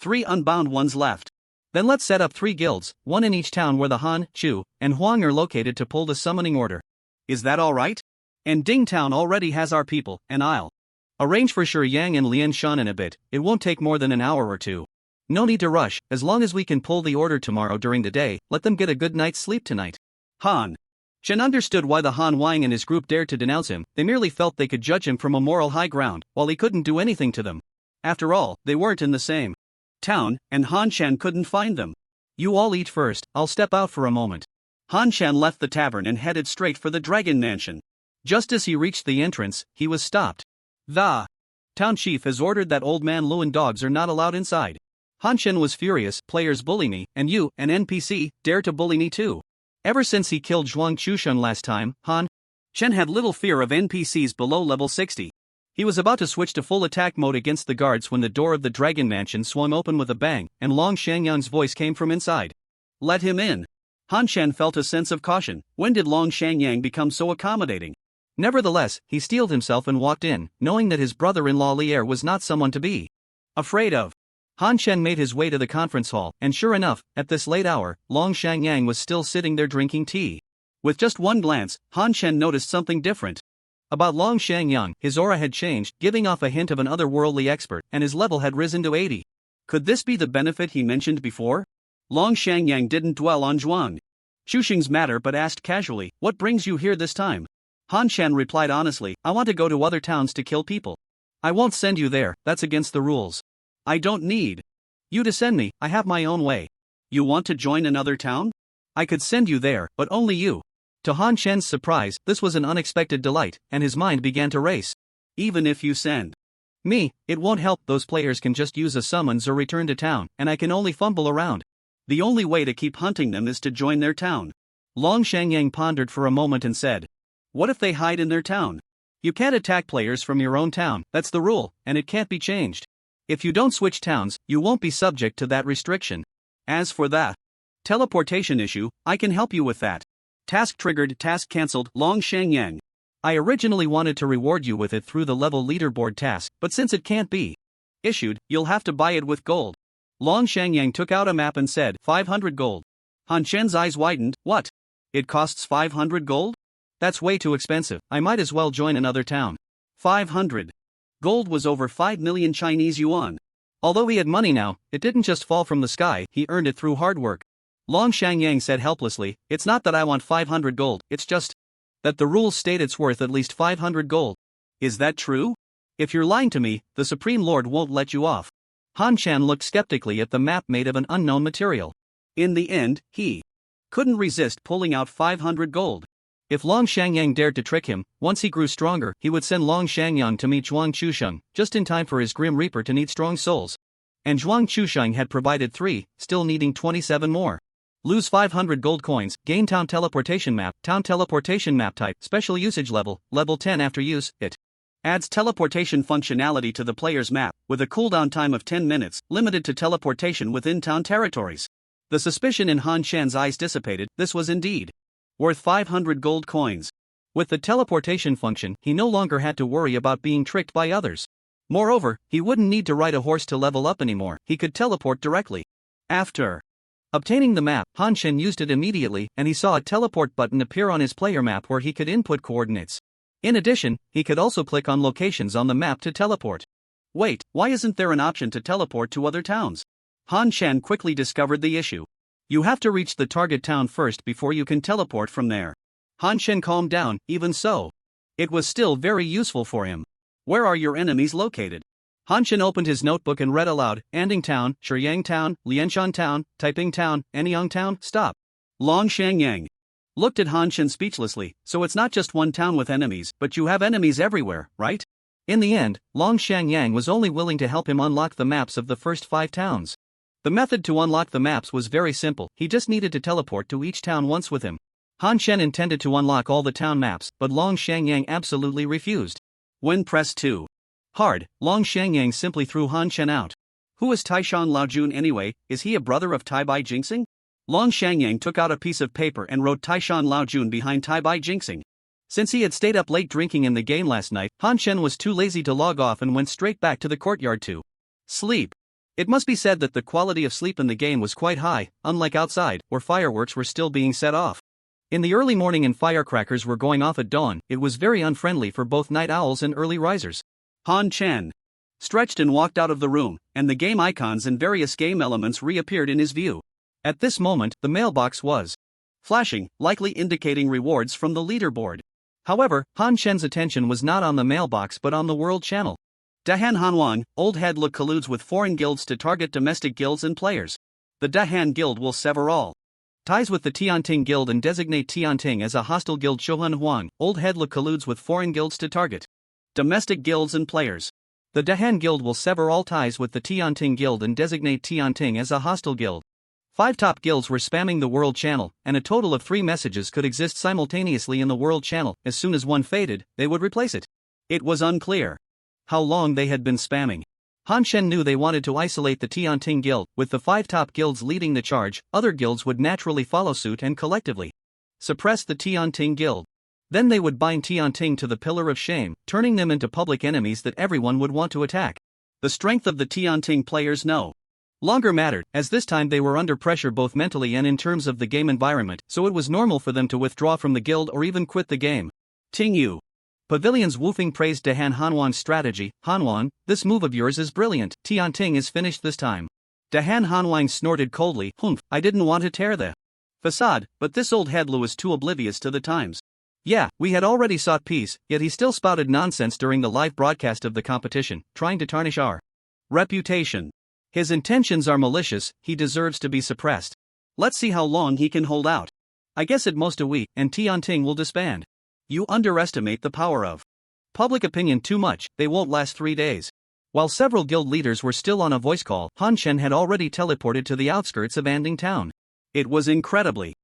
3 unbound ones left. Then let's set up 3 guilds, 1 in each town where the Han, Chu, and Huang are located to pull the summoning order. Is that alright? And Ding Town already has our people, and I'll arrange for Shi Yang and Lian Shan in a bit. It won't take more than an hour or 2. No need to rush, as long as we can pull the order tomorrow during the day, let them get a good night's sleep tonight. Han Chen understood why the Han Wang and his group dared to denounce him. They merely felt they could judge him from a moral high ground, while he couldn't do anything to them. After all, they weren't in the same town, and Han Chen couldn't find them. You all eat first, I'll step out for a moment. Han Chen left the tavern and headed straight for the Dragon Mansion. Just as he reached the entrance, he was stopped. The town chief has ordered that old man Luan dogs are not allowed inside. Han Chen was furious. Players bully me, and you, an NPC, dare to bully me too. Ever since he killed Zhuang Chushun last time, Han Chen had little fear of NPCs below level 60. He was about to switch to full attack mode against the guards when the door of the Dragon Mansion swung open with a bang, and Long Shangyang's voice came from inside. Let him in. Han Chen felt a sense of caution. When did Long Shangyang become so accommodating? Nevertheless, he steeled himself and walked in, knowing that his brother-in-law Lier was not someone to be afraid of. Han Chen made his way to the conference hall, and sure enough, at this late hour, Long Shangyang was still sitting there drinking tea. With just one glance, Han Chen noticed something different about Long Shangyang. His aura had changed, giving off a hint of an otherworldly expert, and his level had risen to 80. Could this be the benefit he mentioned before? Long Shangyang didn't dwell on Zhuang Chuxing's matter but asked casually, what brings you here this time? Han Chen replied honestly, I want to go to other towns to kill people. I won't send you there, that's against the rules. I don't need you to send me, I have my own way. You want to join another town? I could send you there, but only you. To Han Chen's surprise, this was an unexpected delight, and his mind began to race. Even if you send me, it won't help. Those players can just use a summons or return to town, and I can only fumble around. The only way to keep hunting them is to join their town. Long Shangyang pondered for a moment and said, what if they hide in their town? You can't attack players from your own town, that's the rule, and it can't be changed. If you don't switch towns, you won't be subject to that restriction. As for that teleportation issue, I can help you with that. Task triggered, task cancelled. Long Shangyang. I originally wanted to reward you with it through the level leaderboard task, but since it can't be issued, you'll have to buy it with gold. Long Shangyang took out a map and said, 500 gold. Han Chen's eyes widened. What? It costs 500 gold? That's way too expensive, I might as well join another town. 500 gold was over 5 million Chinese yuan. Although he had money now, it didn't just fall from the sky, he earned it through hard work. Long Shangyang said helplessly, it's not that I want 500 gold, it's just that the rules state it's worth at least 500 gold. Is that true? If you're lying to me, the Supreme Lord won't let you off. Han Chen looked skeptically at the map made of an unknown material. In the end, he couldn't resist pulling out 500 gold. If Long Shangyang dared to trick him, once he grew stronger, he would send Long Shangyang to meet Zhuang Chusheng, just in time for his Grim Reaper to need strong souls. And Zhuang Chusheng had provided 3, still needing 27 more. Lose 500 gold coins, gain town teleportation map type, special usage level 10 after use, it adds teleportation functionality to the player's map, with a cooldown time of 10 minutes, limited to teleportation within town territories. The suspicion in Han Shen's eyes dissipated. This was indeed worth 500 gold coins. With the teleportation function, he no longer had to worry about being tricked by others. Moreover, he wouldn't need to ride a horse to level up anymore, he could teleport directly. After obtaining the map, Han Shen used it immediately, and he saw a teleport button appear on his player map where he could input coordinates. In addition, he could also click on locations on the map to teleport. Wait, why isn't there an option to teleport to other towns? Han Shen quickly discovered the issue. You have to reach the target town first before you can teleport from there. Han Shen calmed down. Even so, it was still very useful for him. Where are your enemies located? Han Shen opened his notebook and read aloud: Anding Town, Shiyang Town, Lianshan Town, Taiping Town, Anyang Town. Stop. Long Shangyang looked at Han Shen speechlessly. So it's not just one town with enemies, but you have enemies everywhere, right? In the end, Long Shangyang was only willing to help him unlock the maps of the first 5 towns. The method to unlock the maps was very simple, he just needed to teleport to each town once with him. Han Shen intended to unlock all the town maps, but Long Shangyang absolutely refused. When pressed too hard, Long Shangyang simply threw Han Shen out. Who is Taishan Laojun anyway? Is he a brother of Tai Bai Jinxing? Long Shangyang took out a piece of paper and wrote Taishan Laojun behind Tai Bai Jinxing. Since he had stayed up late drinking in the game last night, Han Shen was too lazy to log off and went straight back to the courtyard to sleep. It must be said that the quality of sleep in the game was quite high, unlike outside, where fireworks were still being set off. In the early morning and firecrackers were going off at dawn, it was very unfriendly for both night owls and early risers. Han Shen stretched and walked out of the room, and the game icons and various game elements reappeared in his view. At this moment, the mailbox was flashing, likely indicating rewards from the leaderboard. However, Han Shen's attention was not on the mailbox but on the world channel. Dahan Hanwang, old headlook colludes with foreign guilds to target domestic guilds and players. The Dahan Guild will sever all ties with the Tianting Guild and designate Tianting as a hostile guild. Shohan Huang, old headlook colludes with foreign guilds to target domestic guilds and players. The Dahan Guild will sever all ties with the Tianting Guild and designate Tianting as a hostile guild. 5 top guilds were spamming the world channel, and a total of 3 messages could exist simultaneously in the world channel. As soon as one faded, they would replace it. It was unclear how long they had been spamming. Han Shen knew they wanted to isolate the Tianting Guild. With the 5 top guilds leading the charge, other guilds would naturally follow suit and collectively suppress the Tianting Guild. Then they would bind Tianting to the Pillar of Shame, turning them into public enemies that everyone would want to attack. The strength of the Tianting players no longer mattered, as this time they were under pressure both mentally and in terms of the game environment, so it was normal for them to withdraw from the guild or even quit the game. Ting Yu Pavilion's Woofing praised Dahan Hanwan's strategy. Hanwan, this move of yours is brilliant. Tianting is finished this time. Dahan Hanwang snorted coldly. Humph, I didn't want to tear the facade, but this old headlu is too oblivious to the times. Yeah, we had already sought peace, yet he still spouted nonsense during the live broadcast of the competition, trying to tarnish our reputation. His intentions are malicious, he deserves to be suppressed. Let's see how long he can hold out. I guess at most a week, and Tianting will disband. You underestimate the power of public opinion too much, they won't last 3 days. While several guild leaders were still on a voice call, Han Shen had already teleported to the outskirts of Anding Town. It was incredibly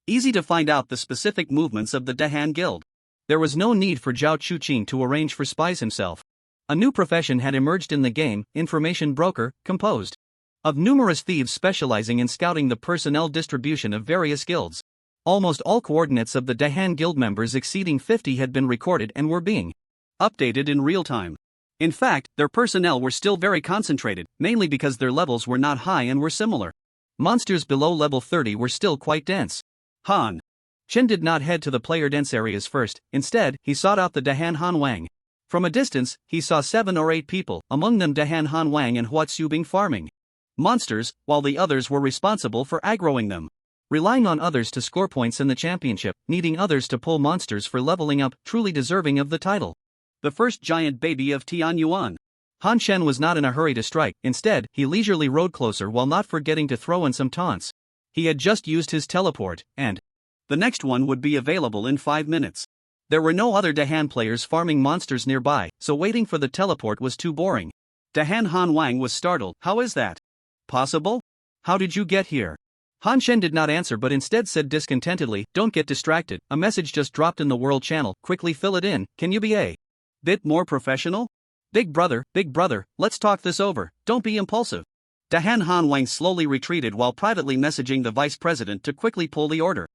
easy to find out the specific movements of the Dahan Guild. There was no need for Zhao Chuqin to arrange for spies himself. A new profession had emerged in the game, information broker, composed of numerous thieves specializing in scouting the personnel distribution of various guilds. Almost all coordinates of the Dahan Guild members exceeding 50 had been recorded and were being updated in real time. In fact, their personnel were still very concentrated, mainly because their levels were not high and were similar. Monsters below level 30 were still quite dense. Han Shen did not head to the player dense areas first, instead, he sought out the Dahan Hanwang. From a distance, he saw 7 or 8 people, among them Dahan Hanwang and Hua Tsubing farming monsters, while the others were responsible for aggroing them. Relying on others to score points in the championship, needing others to pull monsters for leveling up, truly deserving of the title. The first giant baby of Tianyuan. Han Shen was not in a hurry to strike, instead, he leisurely rode closer while not forgetting to throw in some taunts. He had just used his teleport, and The next one would be available in 5 minutes. There were no other Dahan players farming monsters nearby, so waiting for the teleport was too boring. Dahan Han Wang was startled. How is that possible? How did you get here? Han Shen did not answer but instead said discontentedly, don't get distracted, a message just dropped in the world channel, quickly fill it in, can you be a bit more professional? Big brother, let's talk this over, don't be impulsive. Dahan Han Wang slowly retreated while privately messaging the vice president to quickly pull the order.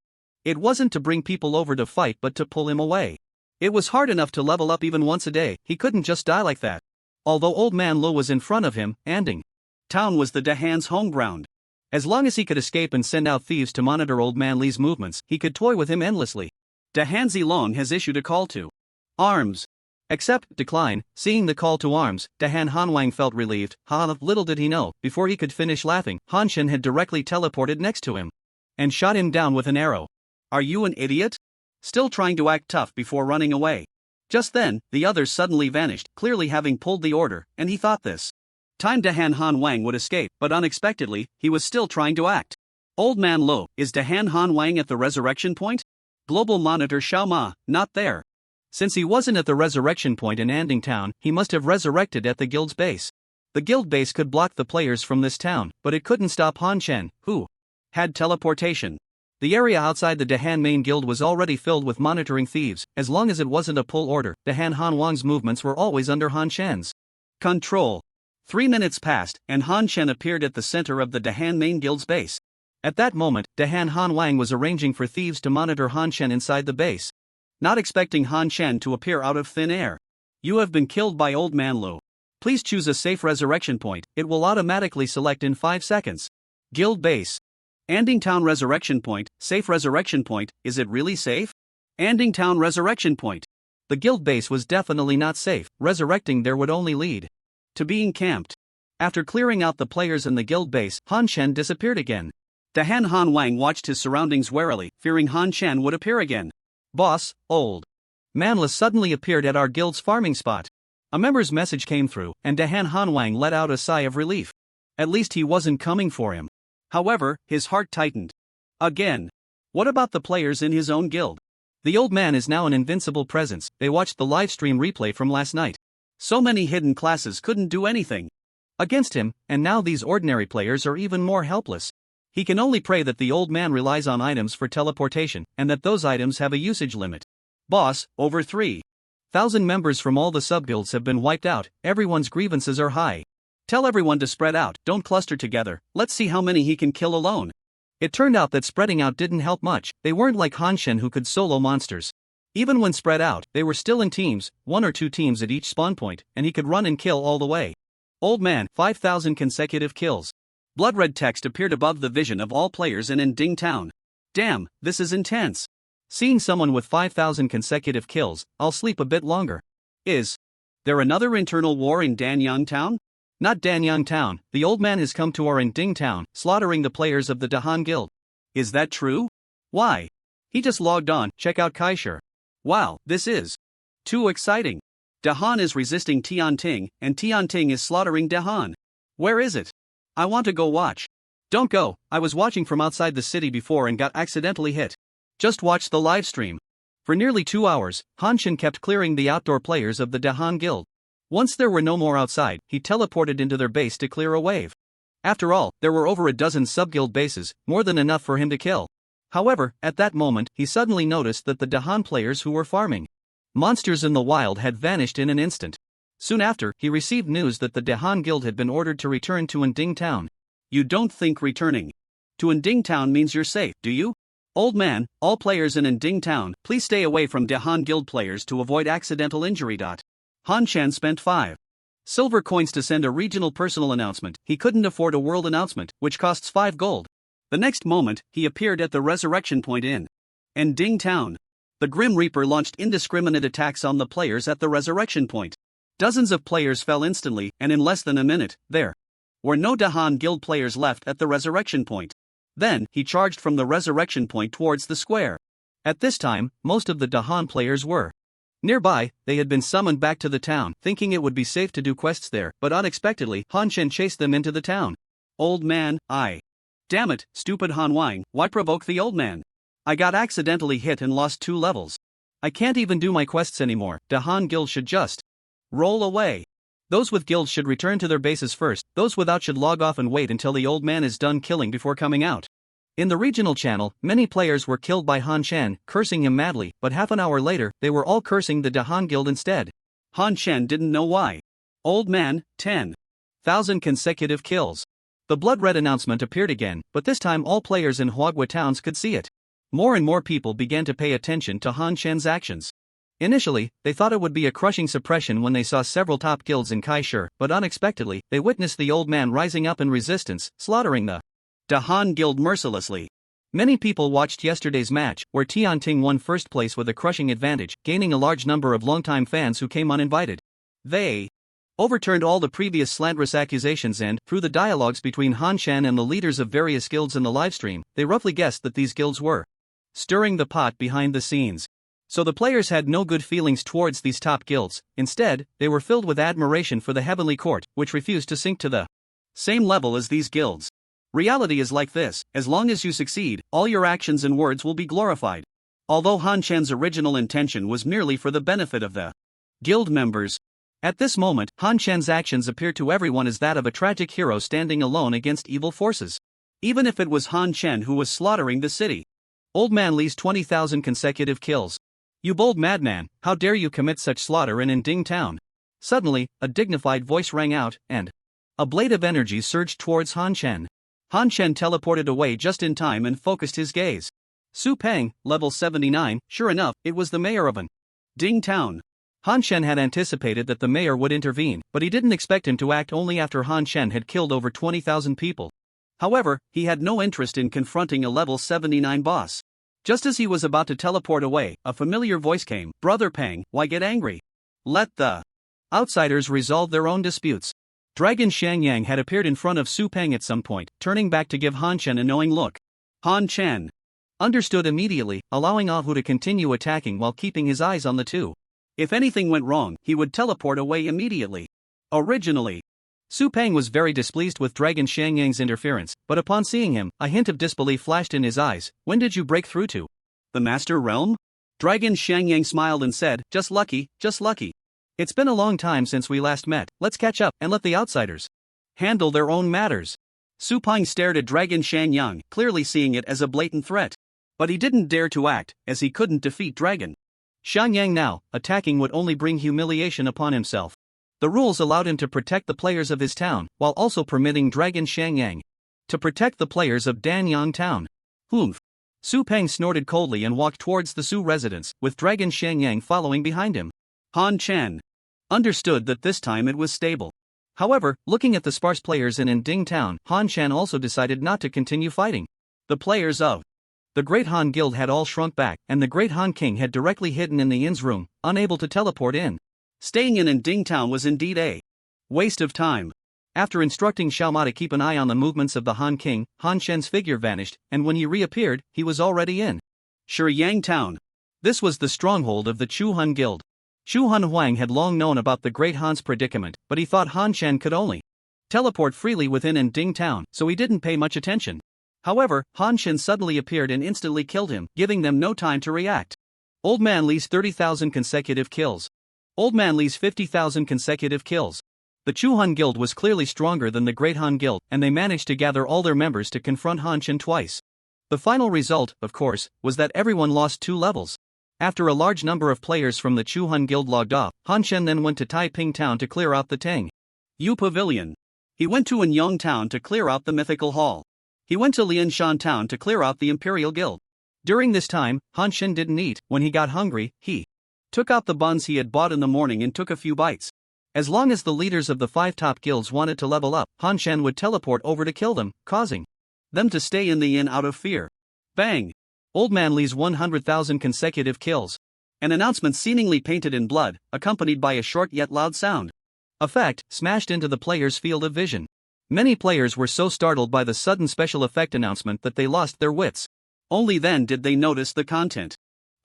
It wasn't to bring people over to fight but to pull him away. It was hard enough to level up even once a day, he couldn't just die like that. Although Old Man Lo was in front of him, Anding Town was the Dahan's home ground. As long as he could escape and send out thieves to monitor Old Man Li's movements, he could toy with him endlessly. Dahan Zilong has issued a call to arms. Accept, decline. Seeing the call to arms, Dahan Han Wang felt relieved. Little did he know, before he could finish laughing, Han Shen had directly teleported next to him and shot him down with an arrow. Are you an idiot? Still trying to act tough before running away. Just then, the others suddenly vanished, clearly having pulled the order, and he thought this time Dahan Han Wang would escape, but unexpectedly, he was still trying to act. Old Man Lo, is Dahan Han Wang at the resurrection point? Global Monitor Xiao Ma, not there. Since he wasn't at the resurrection point in Anding Town, he must have resurrected at the guild's base. The guild base could block the players from this town, but it couldn't stop Han Shen, who had teleportation. The area outside the Dahan main guild was already filled with monitoring thieves. As long as it wasn't a pull order, Dahan Han Wang's movements were always under Han Shen's control. 3 minutes passed, and Han Shen appeared at the center of the Dahan main guild's base. At that moment, Dahan Han Wang was arranging for thieves to monitor Han Shen inside the base. Not expecting Han Shen to appear out of thin air. You have been killed by Old Man Lo. Please choose a safe resurrection point, it will automatically select in 5 seconds. Guild base. Anding Town resurrection point, safe resurrection point, is it really safe? Anding Town resurrection point. The guild base was definitely not safe, resurrecting there would only lead to being camped. After clearing out the players in the guild base, Han Shen disappeared again. Dahan Han Wang watched his surroundings warily, fearing Han Shen would appear again. Boss, Old Man suddenly appeared at our guild's farming spot. A member's message came through, and Dahan Han Wang let out a sigh of relief. At least he wasn't coming for him. However, his heart tightened. Again. What about the players in his own guild? The old man is now an invincible presence. They watched the livestream replay from last night. So many hidden classes couldn't do anything against him, and now these ordinary players are even more helpless. He can only pray that the old man relies on items for teleportation, and that those items have a usage limit. Boss, over 3,000 members from all the subguilds have been wiped out, everyone's grievances are high. Tell everyone to spread out, don't cluster together, let's see how many he can kill alone. It turned out that spreading out didn't help much, they weren't like Han Shen who could solo monsters. Even when spread out, they were still in teams, 1 or 2 teams at each spawn point, and he could run and kill all the way. Old man, 5,000 consecutive kills. Blood red text appeared above the vision of all players in Anding Town. Damn, this is intense. Seeing someone with 5,000 consecutive kills, I'll sleep a bit longer. Is there another internal war in Danyang Town? Not Danyang Town, the old man has come to our Anding Town, slaughtering the players of the Dahan Guild. Is that true? Why? He just logged on, check out Kaishur. Wow, this is too exciting. Dahan is resisting Tianting, and Tianting is slaughtering Dahan. Where is it? I want to go watch. Don't go, I was watching from outside the city before and got accidentally hit. Just watch the live stream. For nearly 2 hours, Han Shen kept clearing the outdoor players of the Dahan Guild. Once there were no more outside, he teleported into their base to clear a wave. After all, there were over a dozen subguild bases, more than enough for him to kill. However, at that moment, he suddenly noticed that the Dahan players who were farming monsters in the wild had vanished in an instant. Soon after, he received news that the Dahan Guild had been ordered to return to Anding Town. You don't think returning to Anding Town means you're safe, do you? Old man, all players in Anding Town, please stay away from Dahan Guild players to avoid accidental injury. Han Shen spent 5 silver coins to send a regional personal announcement. He couldn't afford a world announcement, which costs 5 gold. The next moment, he appeared at the resurrection point in Anding Town. The Grim Reaper launched indiscriminate attacks on the players at the resurrection point. Dozens of players fell instantly, and in less than a minute, there were no Dahan Guild players left at the resurrection point. Then, he charged from the resurrection point towards the square. At this time, most of the Dahan players were nearby. They had been summoned back to the town, thinking it would be safe to do quests there, but unexpectedly, Han Shen chased them into the town. Old man, Damn it, stupid Han Wang, why provoke the old man? I got accidentally hit and lost 2 levels. I can't even do my quests anymore. The Han Guild should just roll away. Those with guilds should return to their bases first, those without should log off and wait until the old man is done killing before coming out. In the regional channel, many players were killed by Han Chen, cursing him madly, but half an hour later, they were all cursing the Han Guild instead. Han Chen didn't know why. Old man, 10,000 consecutive kills. The blood red announcement appeared again, but this time all players in Huagua towns could see it. More and more people began to pay attention to Han Chen's actions. Initially, they thought it would be a crushing suppression when they saw several top guilds in Kaishur, but unexpectedly, they witnessed the old man rising up in resistance, slaughtering the Han Guild mercilessly. Many people watched yesterday's match, where Tianting won first place with a crushing advantage, gaining a large number of longtime fans who came uninvited. They overturned all the previous slanderous accusations and, through the dialogues between Han Chen and the leaders of various guilds in the livestream, they roughly guessed that these guilds were stirring the pot behind the scenes. So the players had no good feelings towards these top guilds. Instead, they were filled with admiration for the Heavenly Court, which refused to sink to the same level as these guilds. Reality is like this: as long as you succeed, all your actions and words will be glorified. Although Han Chen's original intention was merely for the benefit of the guild members, at this moment, Han Chen's actions appeared to everyone as that of a tragic hero standing alone against evil forces. Even if it was Han Chen who was slaughtering the city. Old man Li's 20,000 consecutive kills. You bold madman, how dare you commit such slaughter in Ending Town? Suddenly, a dignified voice rang out, and a blade of energy surged towards Han Chen. Han Chen teleported away just in time and focused his gaze. Su Peng, level 79, sure enough, it was the mayor of Ding Town. Han Chen had anticipated that the mayor would intervene, but he didn't expect him to act only after Han Chen had killed over 20,000 people. However, he had no interest in confronting a level 79 boss. Just as he was about to teleport away, a familiar voice came. Brother Peng, why get angry? Let the outsiders resolve their own disputes. Dragon Shangyang had appeared in front of Su Peng at some point, turning back to give Han Chen a knowing look. Han Chen understood immediately, allowing Ahu to continue attacking while keeping his eyes on the two. If anything went wrong, he would teleport away immediately. Originally, Su Peng was very displeased with Dragon Shangyang's interference, but upon seeing him, a hint of disbelief flashed in his eyes. When did you break through to the Master Realm? Dragon Shangyang smiled and said, just lucky, just lucky. It's been a long time since we last met, let's catch up and let the outsiders handle their own matters. Su Peng stared at Dragon Shangyang, clearly seeing it as a blatant threat. But he didn't dare to act, as he couldn't defeat Dragon Shangyang now. Attacking would only bring humiliation upon himself. The rules allowed him to protect the players of his town, while also permitting Dragon Shangyang to protect the players of Danyang Town. Humph. Su Peng snorted coldly and walked towards the Su residence, with Dragon Shangyang following behind him. Han Chen understood that this time it was stable. However, looking at the sparse players in Ding Town, Han Chen also decided not to continue fighting. The players of the Great Han Guild had all shrunk back, and the Great Han King had directly hidden in the inn's room, unable to teleport in. Staying in Ding Town was indeed a waste of time. After instructing Xiao Ma to keep an eye on the movements of the Han King, Han Chen's figure vanished, and when he reappeared, he was already in Shiyang Town. This was the stronghold of the Chu Han Guild. Chu Han Huang had long known about the Great Han's predicament, but he thought Han Chen could only teleport freely within Ding Town, so he didn't pay much attention. However, Han Chen suddenly appeared and instantly killed him, giving them no time to react. Old man Li's 30,000 consecutive kills. Old man Li's 50,000 consecutive kills. The Chu Han Guild was clearly stronger than the Great Han Guild, and they managed to gather all their members to confront Han Chen twice. The final result, of course, was that everyone lost 2 levels. After a large number of players from the Chu Han Guild logged off, Han Chen then went to Taiping Town to clear out the Teng Yu Pavilion. He went to Anyang Town to clear out the Mythical Hall. He went to Lianshan Town to clear out the Imperial Guild. During this time, Han Chen didn't eat. When he got hungry, he took out the buns he had bought in the morning and took a few bites. As long as the leaders of the 5 top guilds wanted to level up, Han Chen would teleport over to kill them, causing them to stay in the inn out of fear. Bang! Old man Li's 100,000 consecutive kills. An announcement seemingly painted in blood, accompanied by a short yet loud sound effect, smashed into the player's field of vision. Many players were so startled by the sudden special effect announcement that they lost their wits. Only then did they notice the content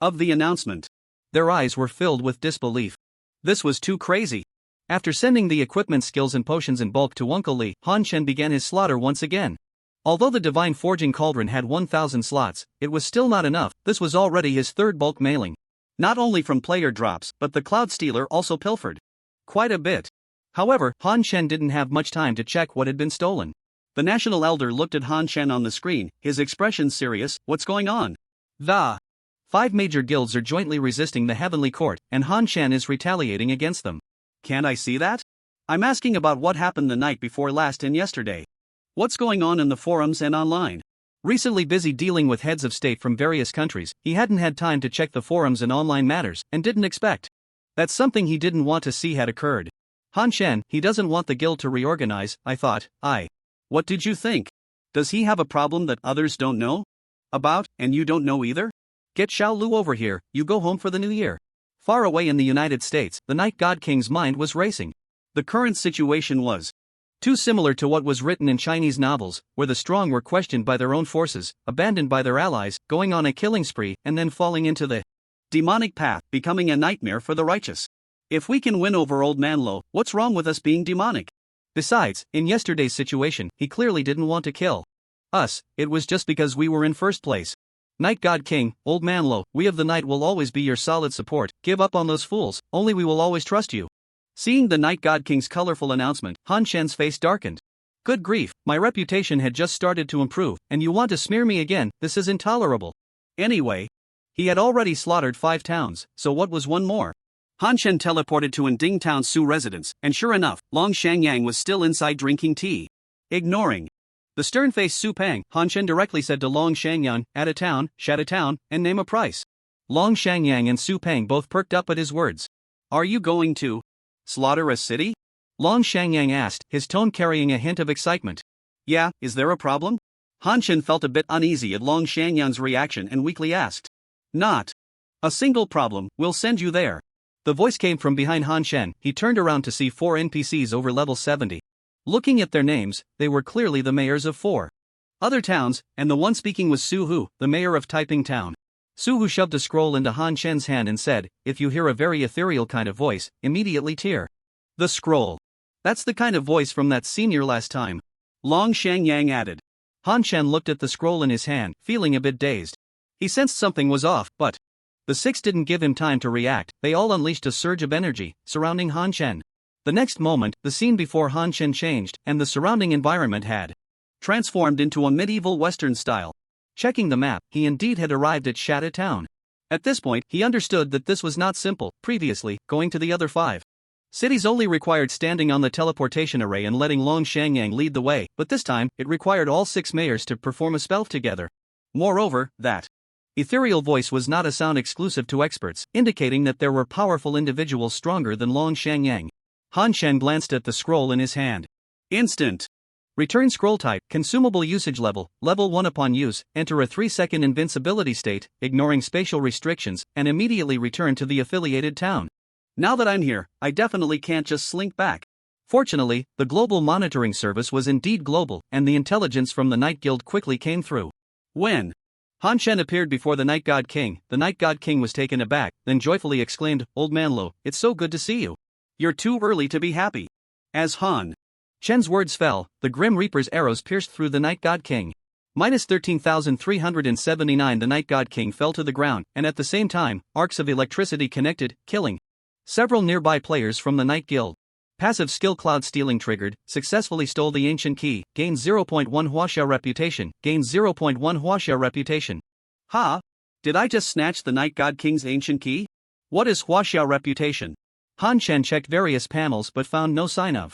of the announcement. Their eyes were filled with disbelief. This was too crazy. After sending the equipment, skills and potions in bulk to Uncle Li, Han Chen began his slaughter once again. Although the Divine Forging Cauldron had 1,000 slots, it was still not enough. This was already his third bulk mailing. Not only from player drops, but the Cloud Stealer also pilfered quite a bit. However, Han Shen didn't have much time to check what had been stolen. The National Elder looked at Han Shen on the screen, his expression serious. What's going on? The 5 major guilds are jointly resisting the Heavenly Court, and Han Shen is retaliating against them. Can't I see that? I'm asking about what happened the night before last and yesterday. What's going on in the forums and online? Recently busy dealing with heads of state from various countries, he hadn't had time to check the forums and online matters, and didn't expect that something he didn't want to see had occurred. Han Shen, he doesn't want the guild to reorganize, I thought. What did you think? Does he have a problem that others don't know about, and you don't know either? Get Xiao Lu over here, you go home for the new year. Far away in the United States, the Night God King's mind was racing. The current situation was too similar to what was written in Chinese novels, where the strong were questioned by their own forces, abandoned by their allies, going on a killing spree, and then falling into the demonic path, becoming a nightmare for the righteous. If we can win over Old Man Lo, what's wrong with us being demonic? Besides, in yesterday's situation, he clearly didn't want to kill us. It was just because we were in first place. Night God King, Old Man Lo, we of the night will always be your solid support. Give up on those fools, only we will always trust you. Seeing the Night God King's colorful announcement, Han Shen's face darkened. Good grief, my reputation had just started to improve, and you want to smear me again? This is intolerable. Anyway, he had already slaughtered 5 towns, so what was one more? Han Shen teleported to Anding Town's Su residence, and sure enough, Long Shangyang was still inside drinking tea. Ignoring the stern-faced Su Pang, Han Shen directly said to Long Shangyang, add a town, shat a town, and name a price. Long Shangyang and Su Pang both perked up at his words. Are you going to slaughter a city? Long Shangyang asked, his tone carrying a hint of excitement. Yeah, is there a problem? Han Shen felt a bit uneasy at Long Shangyang's reaction and weakly asked. Not a single problem, we'll send you there. The voice came from behind Han Shen. He turned around to see 4 NPCs over level 70. Looking at their names, they were clearly the mayors of 4 other towns, and the one speaking was Su Hu, the mayor of Taiping Town. Su Hu shoved a scroll into Han Shen's hand and said, if you hear a very ethereal kind of voice, immediately tear the scroll. That's the kind of voice from that senior last time. Long Shangyang added. Han Shen looked at the scroll in his hand, feeling a bit dazed. He sensed something was off, but the 6 didn't give him time to react. They all unleashed a surge of energy, surrounding Han Shen. The next moment, the scene before Han Shen changed, and the surrounding environment had transformed into a medieval Western style. Checking the map, he indeed had arrived at Shatta Town. At this point, he understood that this was not simple. Previously, going to the other 5 cities only required standing on the teleportation array and letting Long Shangyang lead the way, but this time, it required all 6 mayors to perform a spell together. Moreover, that ethereal voice was not a sound exclusive to experts, indicating that there were powerful individuals stronger than Long Shangyang. Han Shen glanced at the scroll in his hand. Instant. Return scroll type, consumable usage level, level 1 upon use, enter a 3-second invincibility state, ignoring spatial restrictions, and immediately return to the affiliated town. Now that I'm here, I definitely can't just slink back. Fortunately, the global monitoring service was indeed global, and the intelligence from the Night Guild quickly came through. When Han Shen appeared before the Night God King was taken aback, then joyfully exclaimed, Old Man Lo, it's so good to see you. You're too early to be happy. As Han Shen's words fell, the Grim Reaper's arrows pierced through the Night God King. Minus 13,379. The Night God King fell to the ground, and at the same time, arcs of electricity connected, killing several nearby players from the Night Guild. Passive skill Cloud Stealing triggered, successfully stole the ancient key, gained 0.1 Huaxia reputation, gained 0.1 Huaxia reputation. Ha! Did I just snatch the Night God King's ancient key? What is Huaxia reputation? Han Shen checked various panels but found no sign of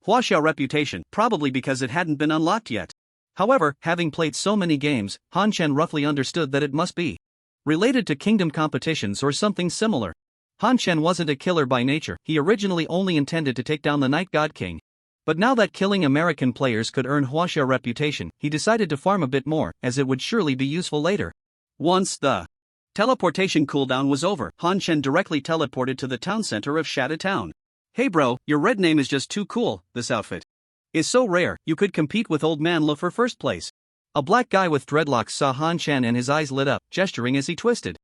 Huaxia reputation, probably because it hadn't been unlocked yet. However, having played so many games, Han Shen roughly understood that it must be related to kingdom competitions or something similar. Han Shen wasn't a killer by nature, he originally only intended to take down the Night God King. But now that killing American players could earn Huaxia reputation, he decided to farm a bit more, as it would surely be useful later. Once the teleportation cooldown was over, Han Shen directly teleported to the town center of Shatta Town. Hey bro, your red name is just too cool, this outfit is so rare, you could compete with Old Man Lo for first place. A black guy with dreadlocks saw Han Shen and his eyes lit up, gesturing as he twisted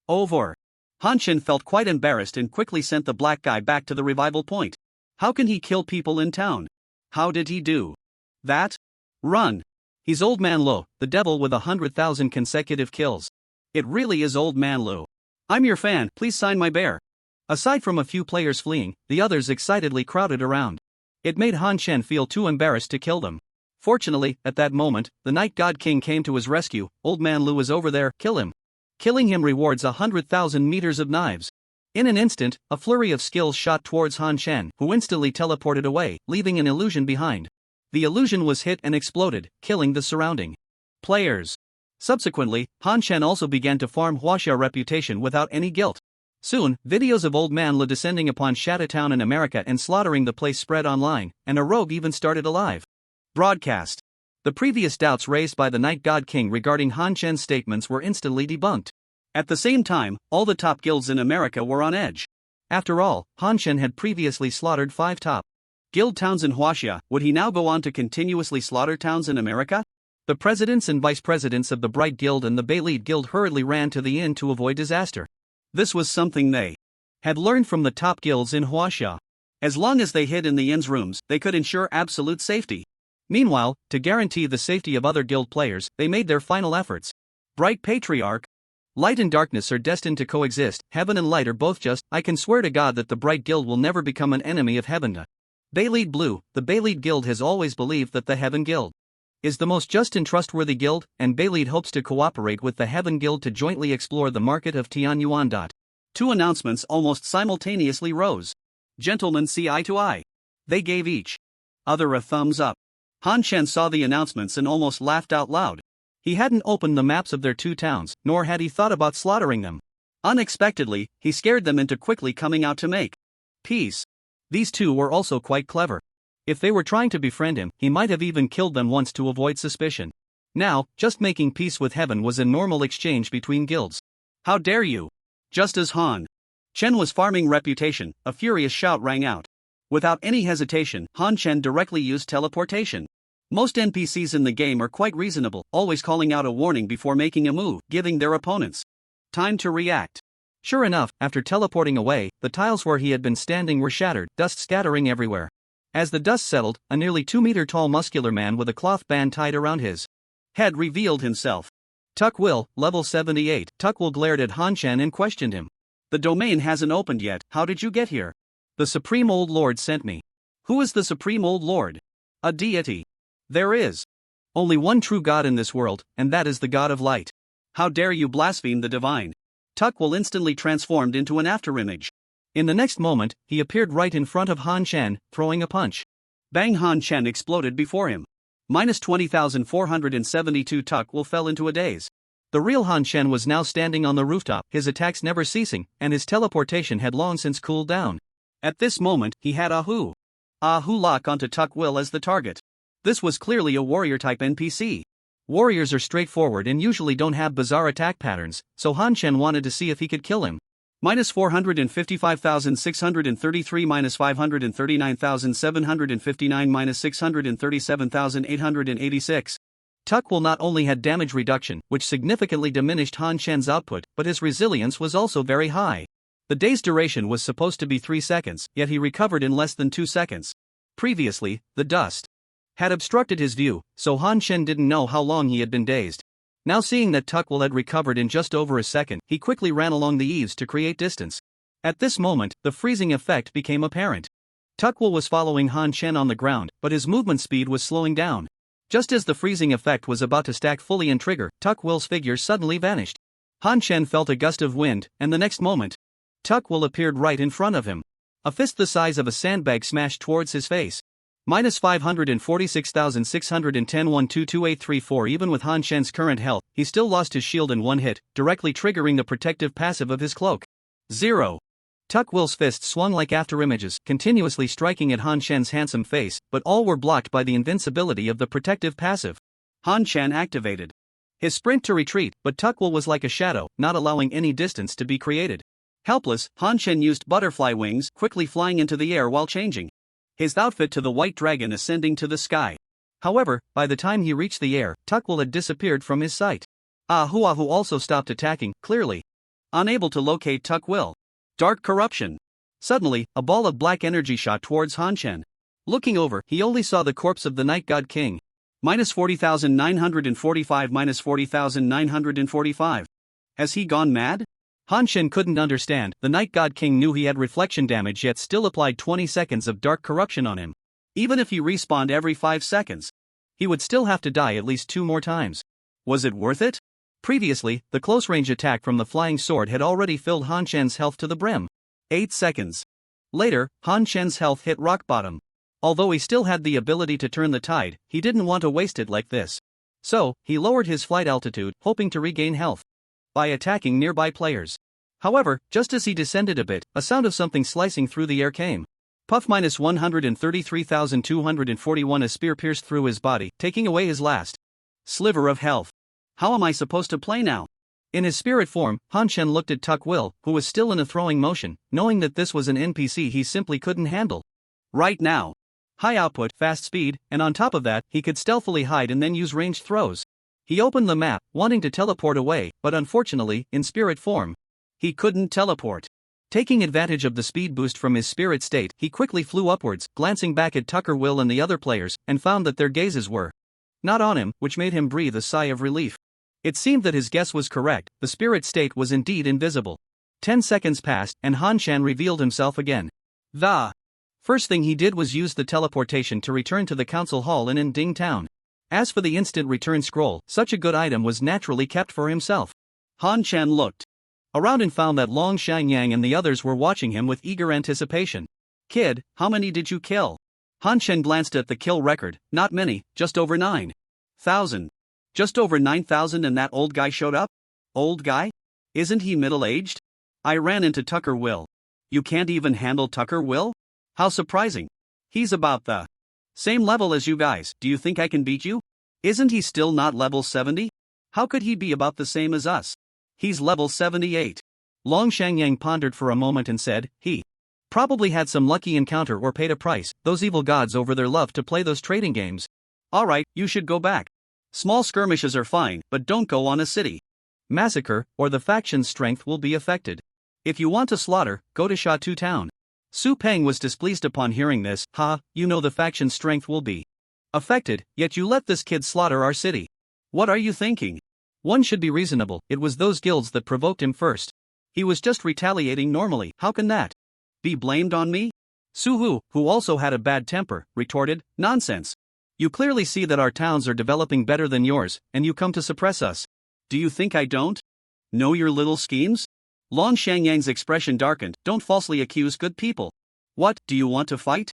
over. Han Shen felt quite embarrassed and quickly sent the black guy back to the revival point. How can he kill people in town? How did he do that? Run! He's Old Man Lo, the devil with 100,000 consecutive kills. It really is Old Man Lo. I'm your fan, please sign my bear. Aside from a few players fleeing, the others excitedly crowded around. It made Han Shen feel too embarrassed to kill them. Fortunately, at that moment, the Night God King came to his rescue. Old Man Lu is over there, kill him. Killing him rewards 100,000 meters of knives. In an instant, a flurry of skills shot towards Han Shen, who instantly teleported away, leaving an illusion behind. The illusion was hit and exploded, killing the surrounding players. Subsequently, Han Shen also began to farm Huaxia reputation without any guilt. Soon, videos of Old Man Lu descending upon Shatta Town in America and slaughtering the place spread online, and a rogue even started a live broadcast. The previous doubts raised by the Night God King regarding Han Shen's statements were instantly debunked. At the same time, all the top guilds in America were on edge. After all, Han Shen had previously slaughtered 5 top guild towns in Huaxia. Would he now go on to continuously slaughter towns in America? The presidents and vice presidents of the Bright Guild and the Baylead Guild hurriedly ran to the inn to avoid disaster. This was something they had learned from the top guilds in Huaxia. As long as they hid in the inn's rooms, they could ensure absolute safety. Meanwhile, to guarantee the safety of other guild players, they made their final efforts. Bright Patriarch. Light and darkness are destined to coexist, heaven and light are both just. I can swear to God that the Bright Guild will never become an enemy of heaven. Baylead Blue. The Baylead Guild has always believed that the Heaven Guild is the most just and trustworthy guild, and Baylead hopes to cooperate with the Heaven Guild to jointly explore the market of Tianyuan. 2 announcements almost simultaneously rose. Gentlemen see eye to eye. They gave each other a thumbs up. Han Shen saw the announcements and almost laughed out loud. He hadn't opened the maps of their 2 towns, nor had he thought about slaughtering them. Unexpectedly, he scared them into quickly coming out to make peace. These 2 were also quite clever. If they were trying to befriend him, he might have even killed them once to avoid suspicion. Now, just making peace with heaven was a normal exchange between guilds. How dare you! Just as Han Shen was farming reputation, a furious shout rang out. Without any hesitation, Han Shen directly used teleportation. Most NPCs in the game are quite reasonable, always calling out a warning before making a move, giving their opponents time to react. Sure enough, after teleporting away, the tiles where he had been standing were shattered, dust scattering everywhere. As the dust settled, a nearly 2-meter-tall muscular man with a cloth band tied around his head revealed himself. Tuck Will, level 78. Tuck Will glared at Han Shen and questioned him. The domain hasn't opened yet, how did you get here? The Supreme Old Lord sent me. Who is the Supreme Old Lord? A deity. There is only one true God in this world, and that is the God of Light. How dare you blaspheme the divine? Tuck Will instantly transformed into an afterimage. In the next moment, he appeared right in front of Han Shen, throwing a punch. Bang! Han Shen exploded before him. Minus 20,472. Tuck Will fell into a daze. The real Han Shen was now standing on the rooftop, his attacks never ceasing, and his teleportation had long since cooled down. At this moment, he had Ahu lock onto Tuck Will as the target. This was clearly a warrior-type NPC. Warriors are straightforward and usually don't have bizarre attack patterns, so Han Shen wanted to see if he could kill him. Minus 455,633 minus 539,759 minus 637,886. Tuck Will not only had damage reduction, which significantly diminished Han Shen's output, but his resilience was also very high. The daze duration was supposed to be 3 seconds, yet he recovered in less than 2 seconds. Previously, the dust had obstructed his view, so Han Shen didn't know how long he had been dazed. Now seeing that Tuck Will had recovered in just over a second, he quickly ran along the eaves to create distance. At this moment, the freezing effect became apparent. Tuck Will was following Han Shen on the ground, but his movement speed was slowing down. Just as the freezing effect was about to stack fully and trigger, Tuck Will's figure suddenly vanished. Han Shen felt a gust of wind, and the next moment, Tuck Will appeared right in front of him. A fist the size of a sandbag smashed towards his face. Minus 546,610 122834. Even with Han Shen's current health, he still lost his shield in one hit, directly triggering the protective passive of his cloak. 0. Tuck Will's fist swung like afterimages, continuously striking at Han Shen's handsome face, but all were blocked by the invincibility of the protective passive. Han Shen activated his sprint to retreat, but Tuck Will was like a shadow, not allowing any distance to be created. Helpless, Han Shen used butterfly wings, quickly flying into the air while changing his outfit to the white dragon ascending to the sky. However, by the time he reached the air, Tuck Will had disappeared from his sight. Ahu also stopped attacking, clearly unable to locate Tuck Will. Dark corruption. Suddenly, a ball of black energy shot towards Han Shen. Looking over, he only saw the corpse of the Night God King. Minus 40,945 minus 40,945. Has he gone mad? Han Shen couldn't understand. The Night God King knew he had reflection damage yet still applied 20 seconds of dark corruption on him. Even if he respawned every 5 seconds, he would still have to die at least 2 more times. Was it worth it? Previously, the close-range attack from the flying sword had already filled Han Shen's health to the brim. 8 seconds. Later, Han Shen's health hit rock bottom. Although he still had the ability to turn the tide, he didn't want to waste it like this. So, he lowered his flight altitude, hoping to regain health by attacking nearby players. However, just as he descended a bit, a sound of something slicing through the air came. Puff minus 133,241. A spear pierced through his body, taking away his last sliver of health. How am I supposed to play now? In his spirit form, Han Shen looked at Tuck Will, who was still in a throwing motion, knowing that this was an NPC he simply couldn't handle. Right now. High output, fast speed, and on top of that, he could stealthily hide and then use ranged throws. He opened the map, wanting to teleport away, but unfortunately, in spirit form, he couldn't teleport. Taking advantage of the speed boost from his spirit state, he quickly flew upwards, glancing back at Tucker Will and the other players, and found that their gazes were not on him, which made him breathe a sigh of relief. It seemed that his guess was correct, the spirit state was indeed invisible. 10 seconds passed, and Han Shan revealed himself again. The first thing he did was use the teleportation to return to the council hall in Ding Town. As for the instant return scroll, such a good item was naturally kept for himself. Han Shan looked around and found that Long Xiangyang and the others were watching him with eager anticipation. Kid, how many did you kill? Han Shen glanced at the kill record. Not many, just over 9,000. Just over 9,000, and that old guy showed up? Old guy? Isn't he middle-aged? I ran into Tucker Will. You can't even handle Tucker Will? How surprising. He's about the same level as you guys. Do you think I can beat you? Isn't he still not level 70? How could he be about the same as us? He's level 78. Long Xiangyang pondered for a moment and said, he probably had some lucky encounter or paid a price, those evil gods over their love to play those trading games. Alright, you should go back. Small skirmishes are fine, but don't go on a city massacre, or the faction's strength will be affected. If you want to slaughter, go to Shatu Town. Su Peng was displeased upon hearing this. You know the faction's strength will be affected, yet you let this kid slaughter our city. What are you thinking? One should be reasonable. It was those guilds that provoked him first. He was just retaliating normally. How can that be blamed on me? Su Hu, who also had a bad temper, retorted, nonsense. You clearly see that our towns are developing better than yours, and you come to suppress us. Do you think I don't know your little schemes? Long Xiangyang's expression darkened. Don't falsely accuse good people. What, do you want to fight?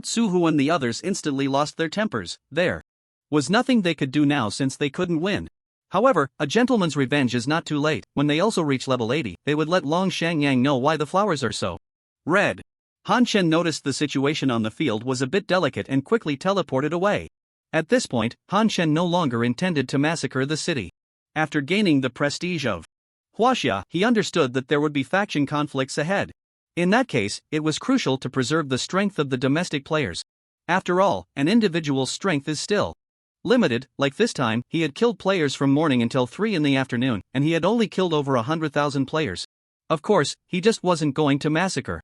Su Hu and the others instantly lost their tempers. There was nothing they could do now since they couldn't win. However, a gentleman's revenge is not too late. When they also reach level 80, they would let Long Xiangyang know why the flowers are so red. Han Shen noticed the situation on the field was a bit delicate and quickly teleported away. At this point, Han Shen no longer intended to massacre the city. After gaining the prestige of Huaxia, he understood that there would be faction conflicts ahead. In that case, it was crucial to preserve the strength of the domestic players. After all, an individual's strength is still limited. Like this time, he had killed players from morning until 3 in the afternoon, and he had only killed over 100,000 players. Of course, he just wasn't going to massacre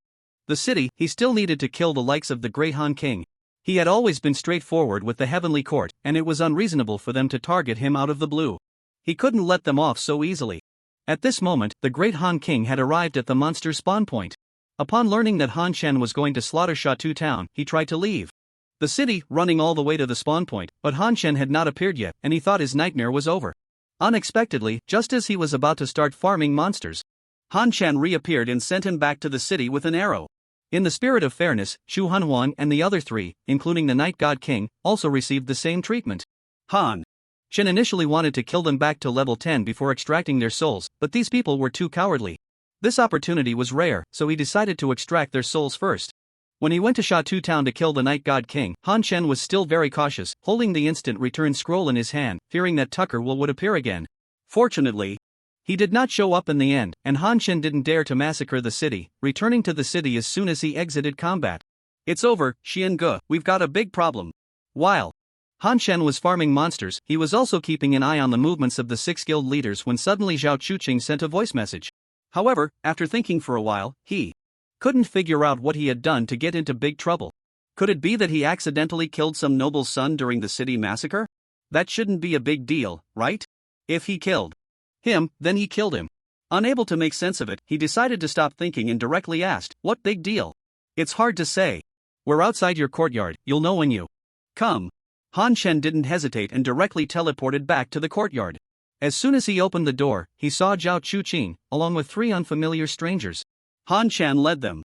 the city. He still needed to kill the likes of the Great Han King. He had always been straightforward with the Heavenly Court, and it was unreasonable for them to target him out of the blue. He couldn't let them off so easily. At this moment, the Great Han King had arrived at the monster spawn point. Upon learning that Han Shen was going to slaughter Shatu Town, he tried to leave the city, running all the way to the spawn point, but Han Shen had not appeared yet, and he thought his nightmare was over. Unexpectedly, just as he was about to start farming monsters, Han Shen reappeared and sent him back to the city with an arrow. In the spirit of fairness, Shu Hanhuang and the other 3, including the Night God King, also received the same treatment. Han Shen initially wanted to kill them back to level 10 before extracting their souls, but these people were too cowardly. This opportunity was rare, so he decided to extract their souls first. When he went to Shatu Town to kill the Night God King, Han Shen was still very cautious, holding the instant return scroll in his hand, fearing that Tucker Will would appear again. Fortunately, he did not show up in the end, and Han Shen didn't dare to massacre the city, returning to the city as soon as he exited combat. It's over, Xian Ge, we've got a big problem. While Han Shen was farming monsters, he was also keeping an eye on the movements of the 6 guild leaders when suddenly Zhao Chuqing sent a voice message. However, after thinking for a while, he couldn't figure out what he had done to get into big trouble. Could it be that he accidentally killed some noble's son during the city massacre? That shouldn't be a big deal, right? If he killed him, then he killed him. Unable to make sense of it, he decided to stop thinking and directly asked, "What big deal?" "It's hard to say. We're outside your courtyard, you'll know when you come." Han Chen didn't hesitate and directly teleported back to the courtyard. As soon as he opened the door, he saw Zhao Chuqing, along with 3 unfamiliar strangers. Han Chen led them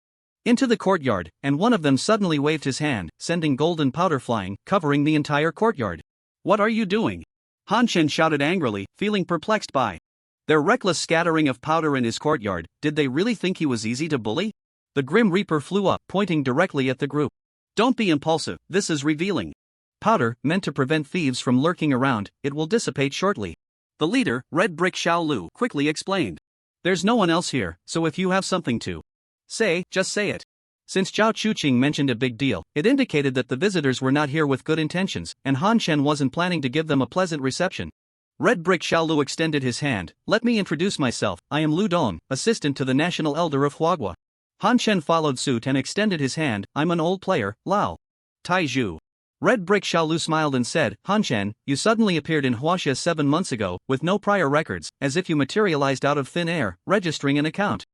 into the courtyard, and one of them suddenly waved his hand, sending golden powder flying, covering the entire courtyard. "What are you doing?" Han Chen shouted angrily, feeling perplexed by their reckless scattering of powder in his courtyard. Did they really think he was easy to bully? The Grim Reaper flew up, pointing directly at the group. "Don't be impulsive, this is revealing powder, meant to prevent thieves from lurking around. It will dissipate shortly." The leader, Red Brick Xiaolu, quickly explained. "There's no one else here, so if you have something to say, just say it." Since Zhao Chuqing mentioned a big deal, it indicated that the visitors were not here with good intentions, and Han Chen wasn't planning to give them a pleasant reception. Red Brick Xiaolu extended his hand. "Let me introduce myself, I am Lu Dong, assistant to the National Elder of Huagua." Han Chen followed suit and extended his hand. "I'm an old player, Lao Taizhu." Red Brick Xiaolu smiled and said, "Han Chen, you suddenly appeared in Huaxia 7 months ago, with no prior records, as if you materialized out of thin air, registering an account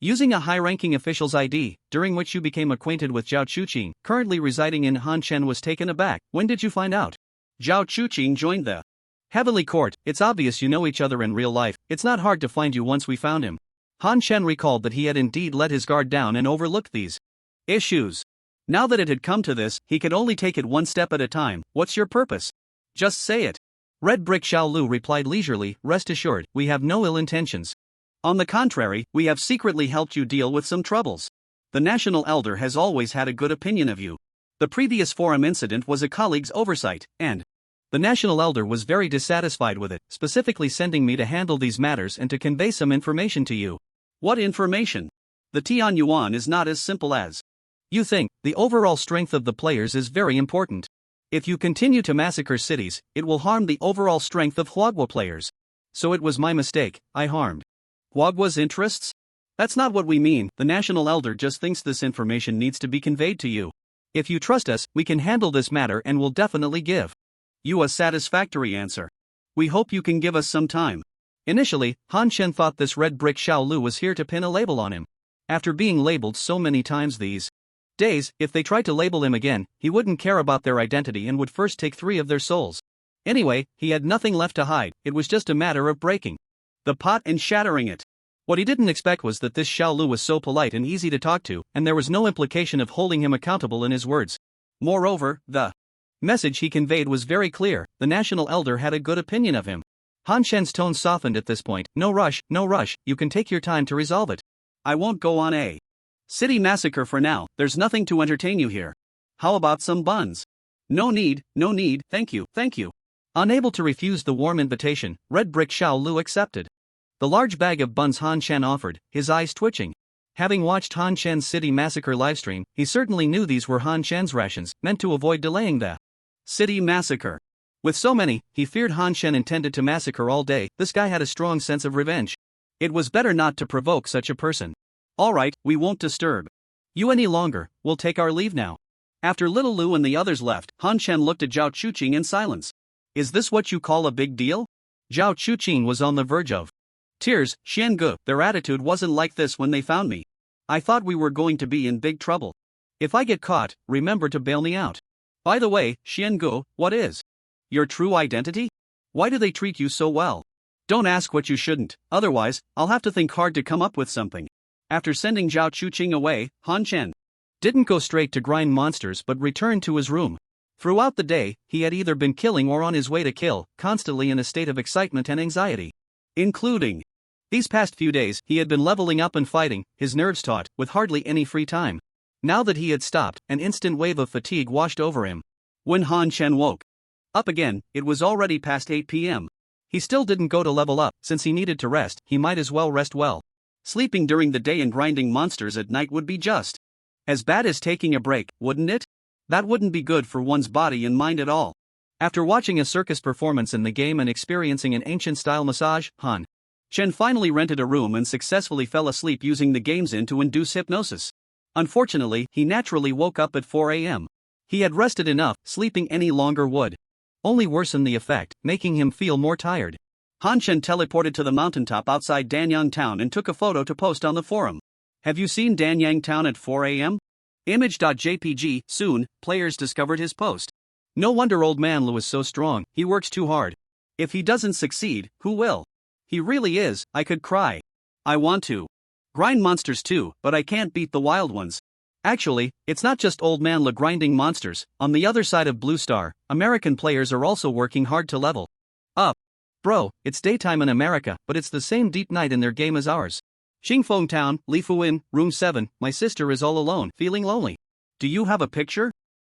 using a high-ranking official's ID, during which you became acquainted with Zhao Chuqing, currently residing in." Han Chen was taken aback. "When did you find out Zhao Chuqing joined the Heavenly Court? It's obvious you know each other in real life. It's not hard to find you once we found him." Han Chen recalled that he had indeed let his guard down and overlooked these issues. Now that it had come to this, he could only take it one step at a time. "What's your purpose? Just say it." Red Brick Xiaolu replied leisurely, "Rest assured, we have no ill intentions. On the contrary, we have secretly helped you deal with some troubles. The National Elder has always had a good opinion of you. The previous forum incident was a colleague's oversight, and the National Elder was very dissatisfied with it, specifically sending me to handle these matters and to convey some information to you." "What information?" "The Tian Yuan is not as simple as you think. The overall strength of the players is very important. If you continue to massacre cities, it will harm the overall strength of Huagua players. So it was my mistake, I harmed Huagua's interests?" "That's not what we mean. The National Elder just thinks this information needs to be conveyed to you. If you trust us, we can handle this matter and will definitely give you a satisfactory answer. We hope you can give us some time." Initially, Han Chen thought this Red Brick Xiaolu was here to pin a label on him. After being labeled so many times these days, if they tried to label him again, he wouldn't care about their identity and would first take 3 of their souls. Anyway, he had nothing left to hide. It was just a matter of breaking the pot and shattering it. What he didn't expect was that this Xiaolu was so polite and easy to talk to, and there was no implication of holding him accountable in his words. Moreover, the message he conveyed was very clear. The National Elder had a good opinion of him. Han Chen's tone softened at this point. No rush, you can take your time to resolve it. I won't go on a city massacre for now, there's nothing to entertain you here. How about some buns?" No need, thank you. Unable to refuse the warm invitation, Red Brick Xiaolu accepted the large bag of buns Han Chen offered, his eyes twitching. Having watched Han Chen's city massacre livestream, he certainly knew these were Han Chen's rations, meant to avoid delaying the city massacre. With so many, he feared Han Chen intended to massacre all day. This guy had a strong sense of revenge. It was better not to provoke such a person. "Alright, we won't disturb you any longer, we'll take our leave now." After Little Lu and the others left, Han Chen looked at Zhao Chuqing in silence. "Is this what you call a big deal?" Zhao Chuqing was on the verge of tears. "Xian Gu, their attitude wasn't like this when they found me. I thought we were going to be in big trouble. If I get caught, remember to bail me out. By the way, Xian Gu, what is your true identity? Why do they treat you so well? Don't ask what you shouldn't, otherwise, I'll have to think hard to come up with something." After sending Zhao Chuqing away, Han Chen didn't go straight to grind monsters but returned to his room. Throughout the day, he had either been killing or on his way to kill, constantly in a state of excitement and anxiety. Including these past few days, he had been leveling up and fighting, his nerves taut, with hardly any free time. Now that he had stopped, an instant wave of fatigue washed over him. When Han Chen woke up again, it was already past 8 p.m. He still didn't go to level up. Since he needed to rest, he might as well rest well. Sleeping during the day and grinding monsters at night would be just as bad as taking a break, wouldn't it? That wouldn't be good for one's body and mind at all. After watching a circus performance in the game and experiencing an ancient-style massage, Han Chen finally rented a room and successfully fell asleep using the game's in to induce hypnosis. Unfortunately, he naturally woke up at 4 a.m. He had rested enough, sleeping any longer would only worsened the effect, making him feel more tired. Han Chen teleported to the mountaintop outside Danyang Town and took a photo to post on the forum. Have you seen Danyang Town at 4 a.m.? Image.jpg. Soon, players discovered his post. No wonder old man Lu is so strong, he works too hard. If he doesn't succeed, who will? He really is, I could cry. I want to grind monsters too, but I can't beat the wild ones. Actually, it's not just old man Lu grinding monsters. On the other side of Blue Star, American players are also working hard to level up. Bro, it's daytime in America, but it's the same deep night in their game as ours. Xingfeng Town, Lifuin, Room 7, my sister is all alone, feeling lonely. Do you have a picture?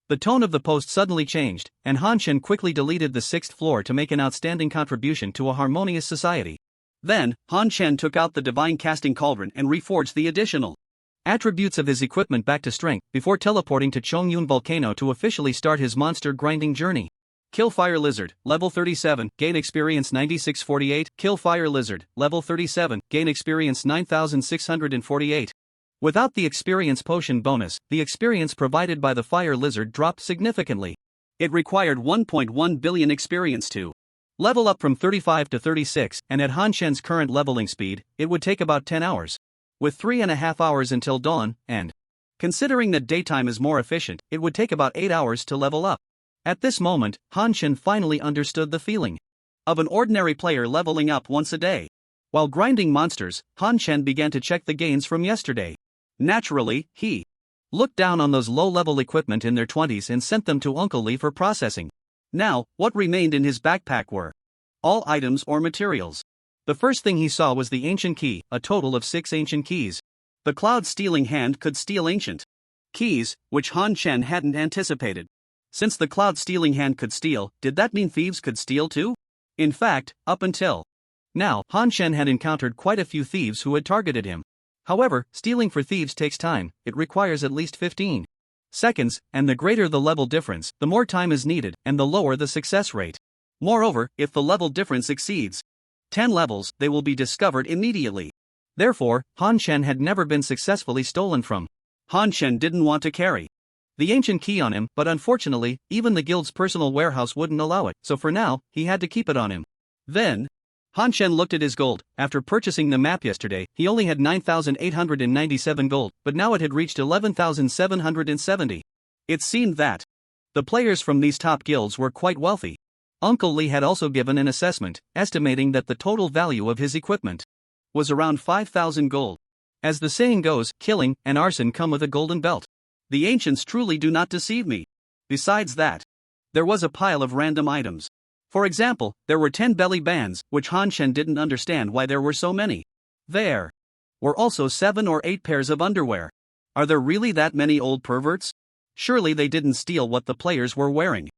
The tone of the post suddenly changed, and Han Chen quickly deleted the 6th floor to make an outstanding contribution to a harmonious society. Then, Han Chen took out the Divine Casting Cauldron and reforged the additional attributes of his equipment back to strength before teleporting to Chongyun Volcano to officially start his monster grinding journey. Kill Fire Lizard, level 37, gain experience 9648. Kill Fire Lizard, level 37, gain experience 9648. Without the experience potion bonus, the experience provided by the Fire Lizard dropped significantly. It required 1.1 billion experience to level up from 35 to 36, and at Han Chen's current leveling speed, it would take about 10 hours. With 3.5 hours until dawn, and considering that daytime is more efficient, it would take about 8 hours to level up. At this moment, Han Chen finally understood the feeling of an ordinary player leveling up once a day. While grinding monsters, Han Chen began to check the gains from yesterday. Naturally, he looked down on those low-level equipment in their 20s and sent them to Uncle Lee for processing. Now, what remained in his backpack were all items or materials. The first thing he saw was the ancient key, a total of 6 ancient keys. The cloud-stealing hand could steal ancient keys, which Han Chen hadn't anticipated. Since the cloud-stealing hand could steal, did that mean thieves could steal too? In fact, up until now, Han Chen had encountered quite a few thieves who had targeted him. However, stealing for thieves takes time, it requires at least 15 seconds, and the greater the level difference, the more time is needed, and the lower the success rate. Moreover, if the level difference exceeds 10 levels, they will be discovered immediately. Therefore, Han Chen had never been successfully stolen from. Han Chen didn't want to carry the ancient key on him, but unfortunately, even the guild's personal warehouse wouldn't allow it, so for now, he had to keep it on him. Then, Han Chen looked at his gold. After purchasing the map yesterday, he only had 9,897 gold, but now it had reached 11,770. It seemed that the players from these top guilds were quite wealthy. Uncle Lee had also given an assessment, estimating that the total value of his equipment was around 5,000 gold. As the saying goes, killing and arson come with a golden belt. The ancients truly do not deceive me. Besides that, there was a pile of random items. For example, there were 10 belly bands, which Han Chen didn't understand why there were so many. There were also 7 or 8 pairs of underwear. Are there really that many old perverts? Surely they didn't steal what the players were wearing.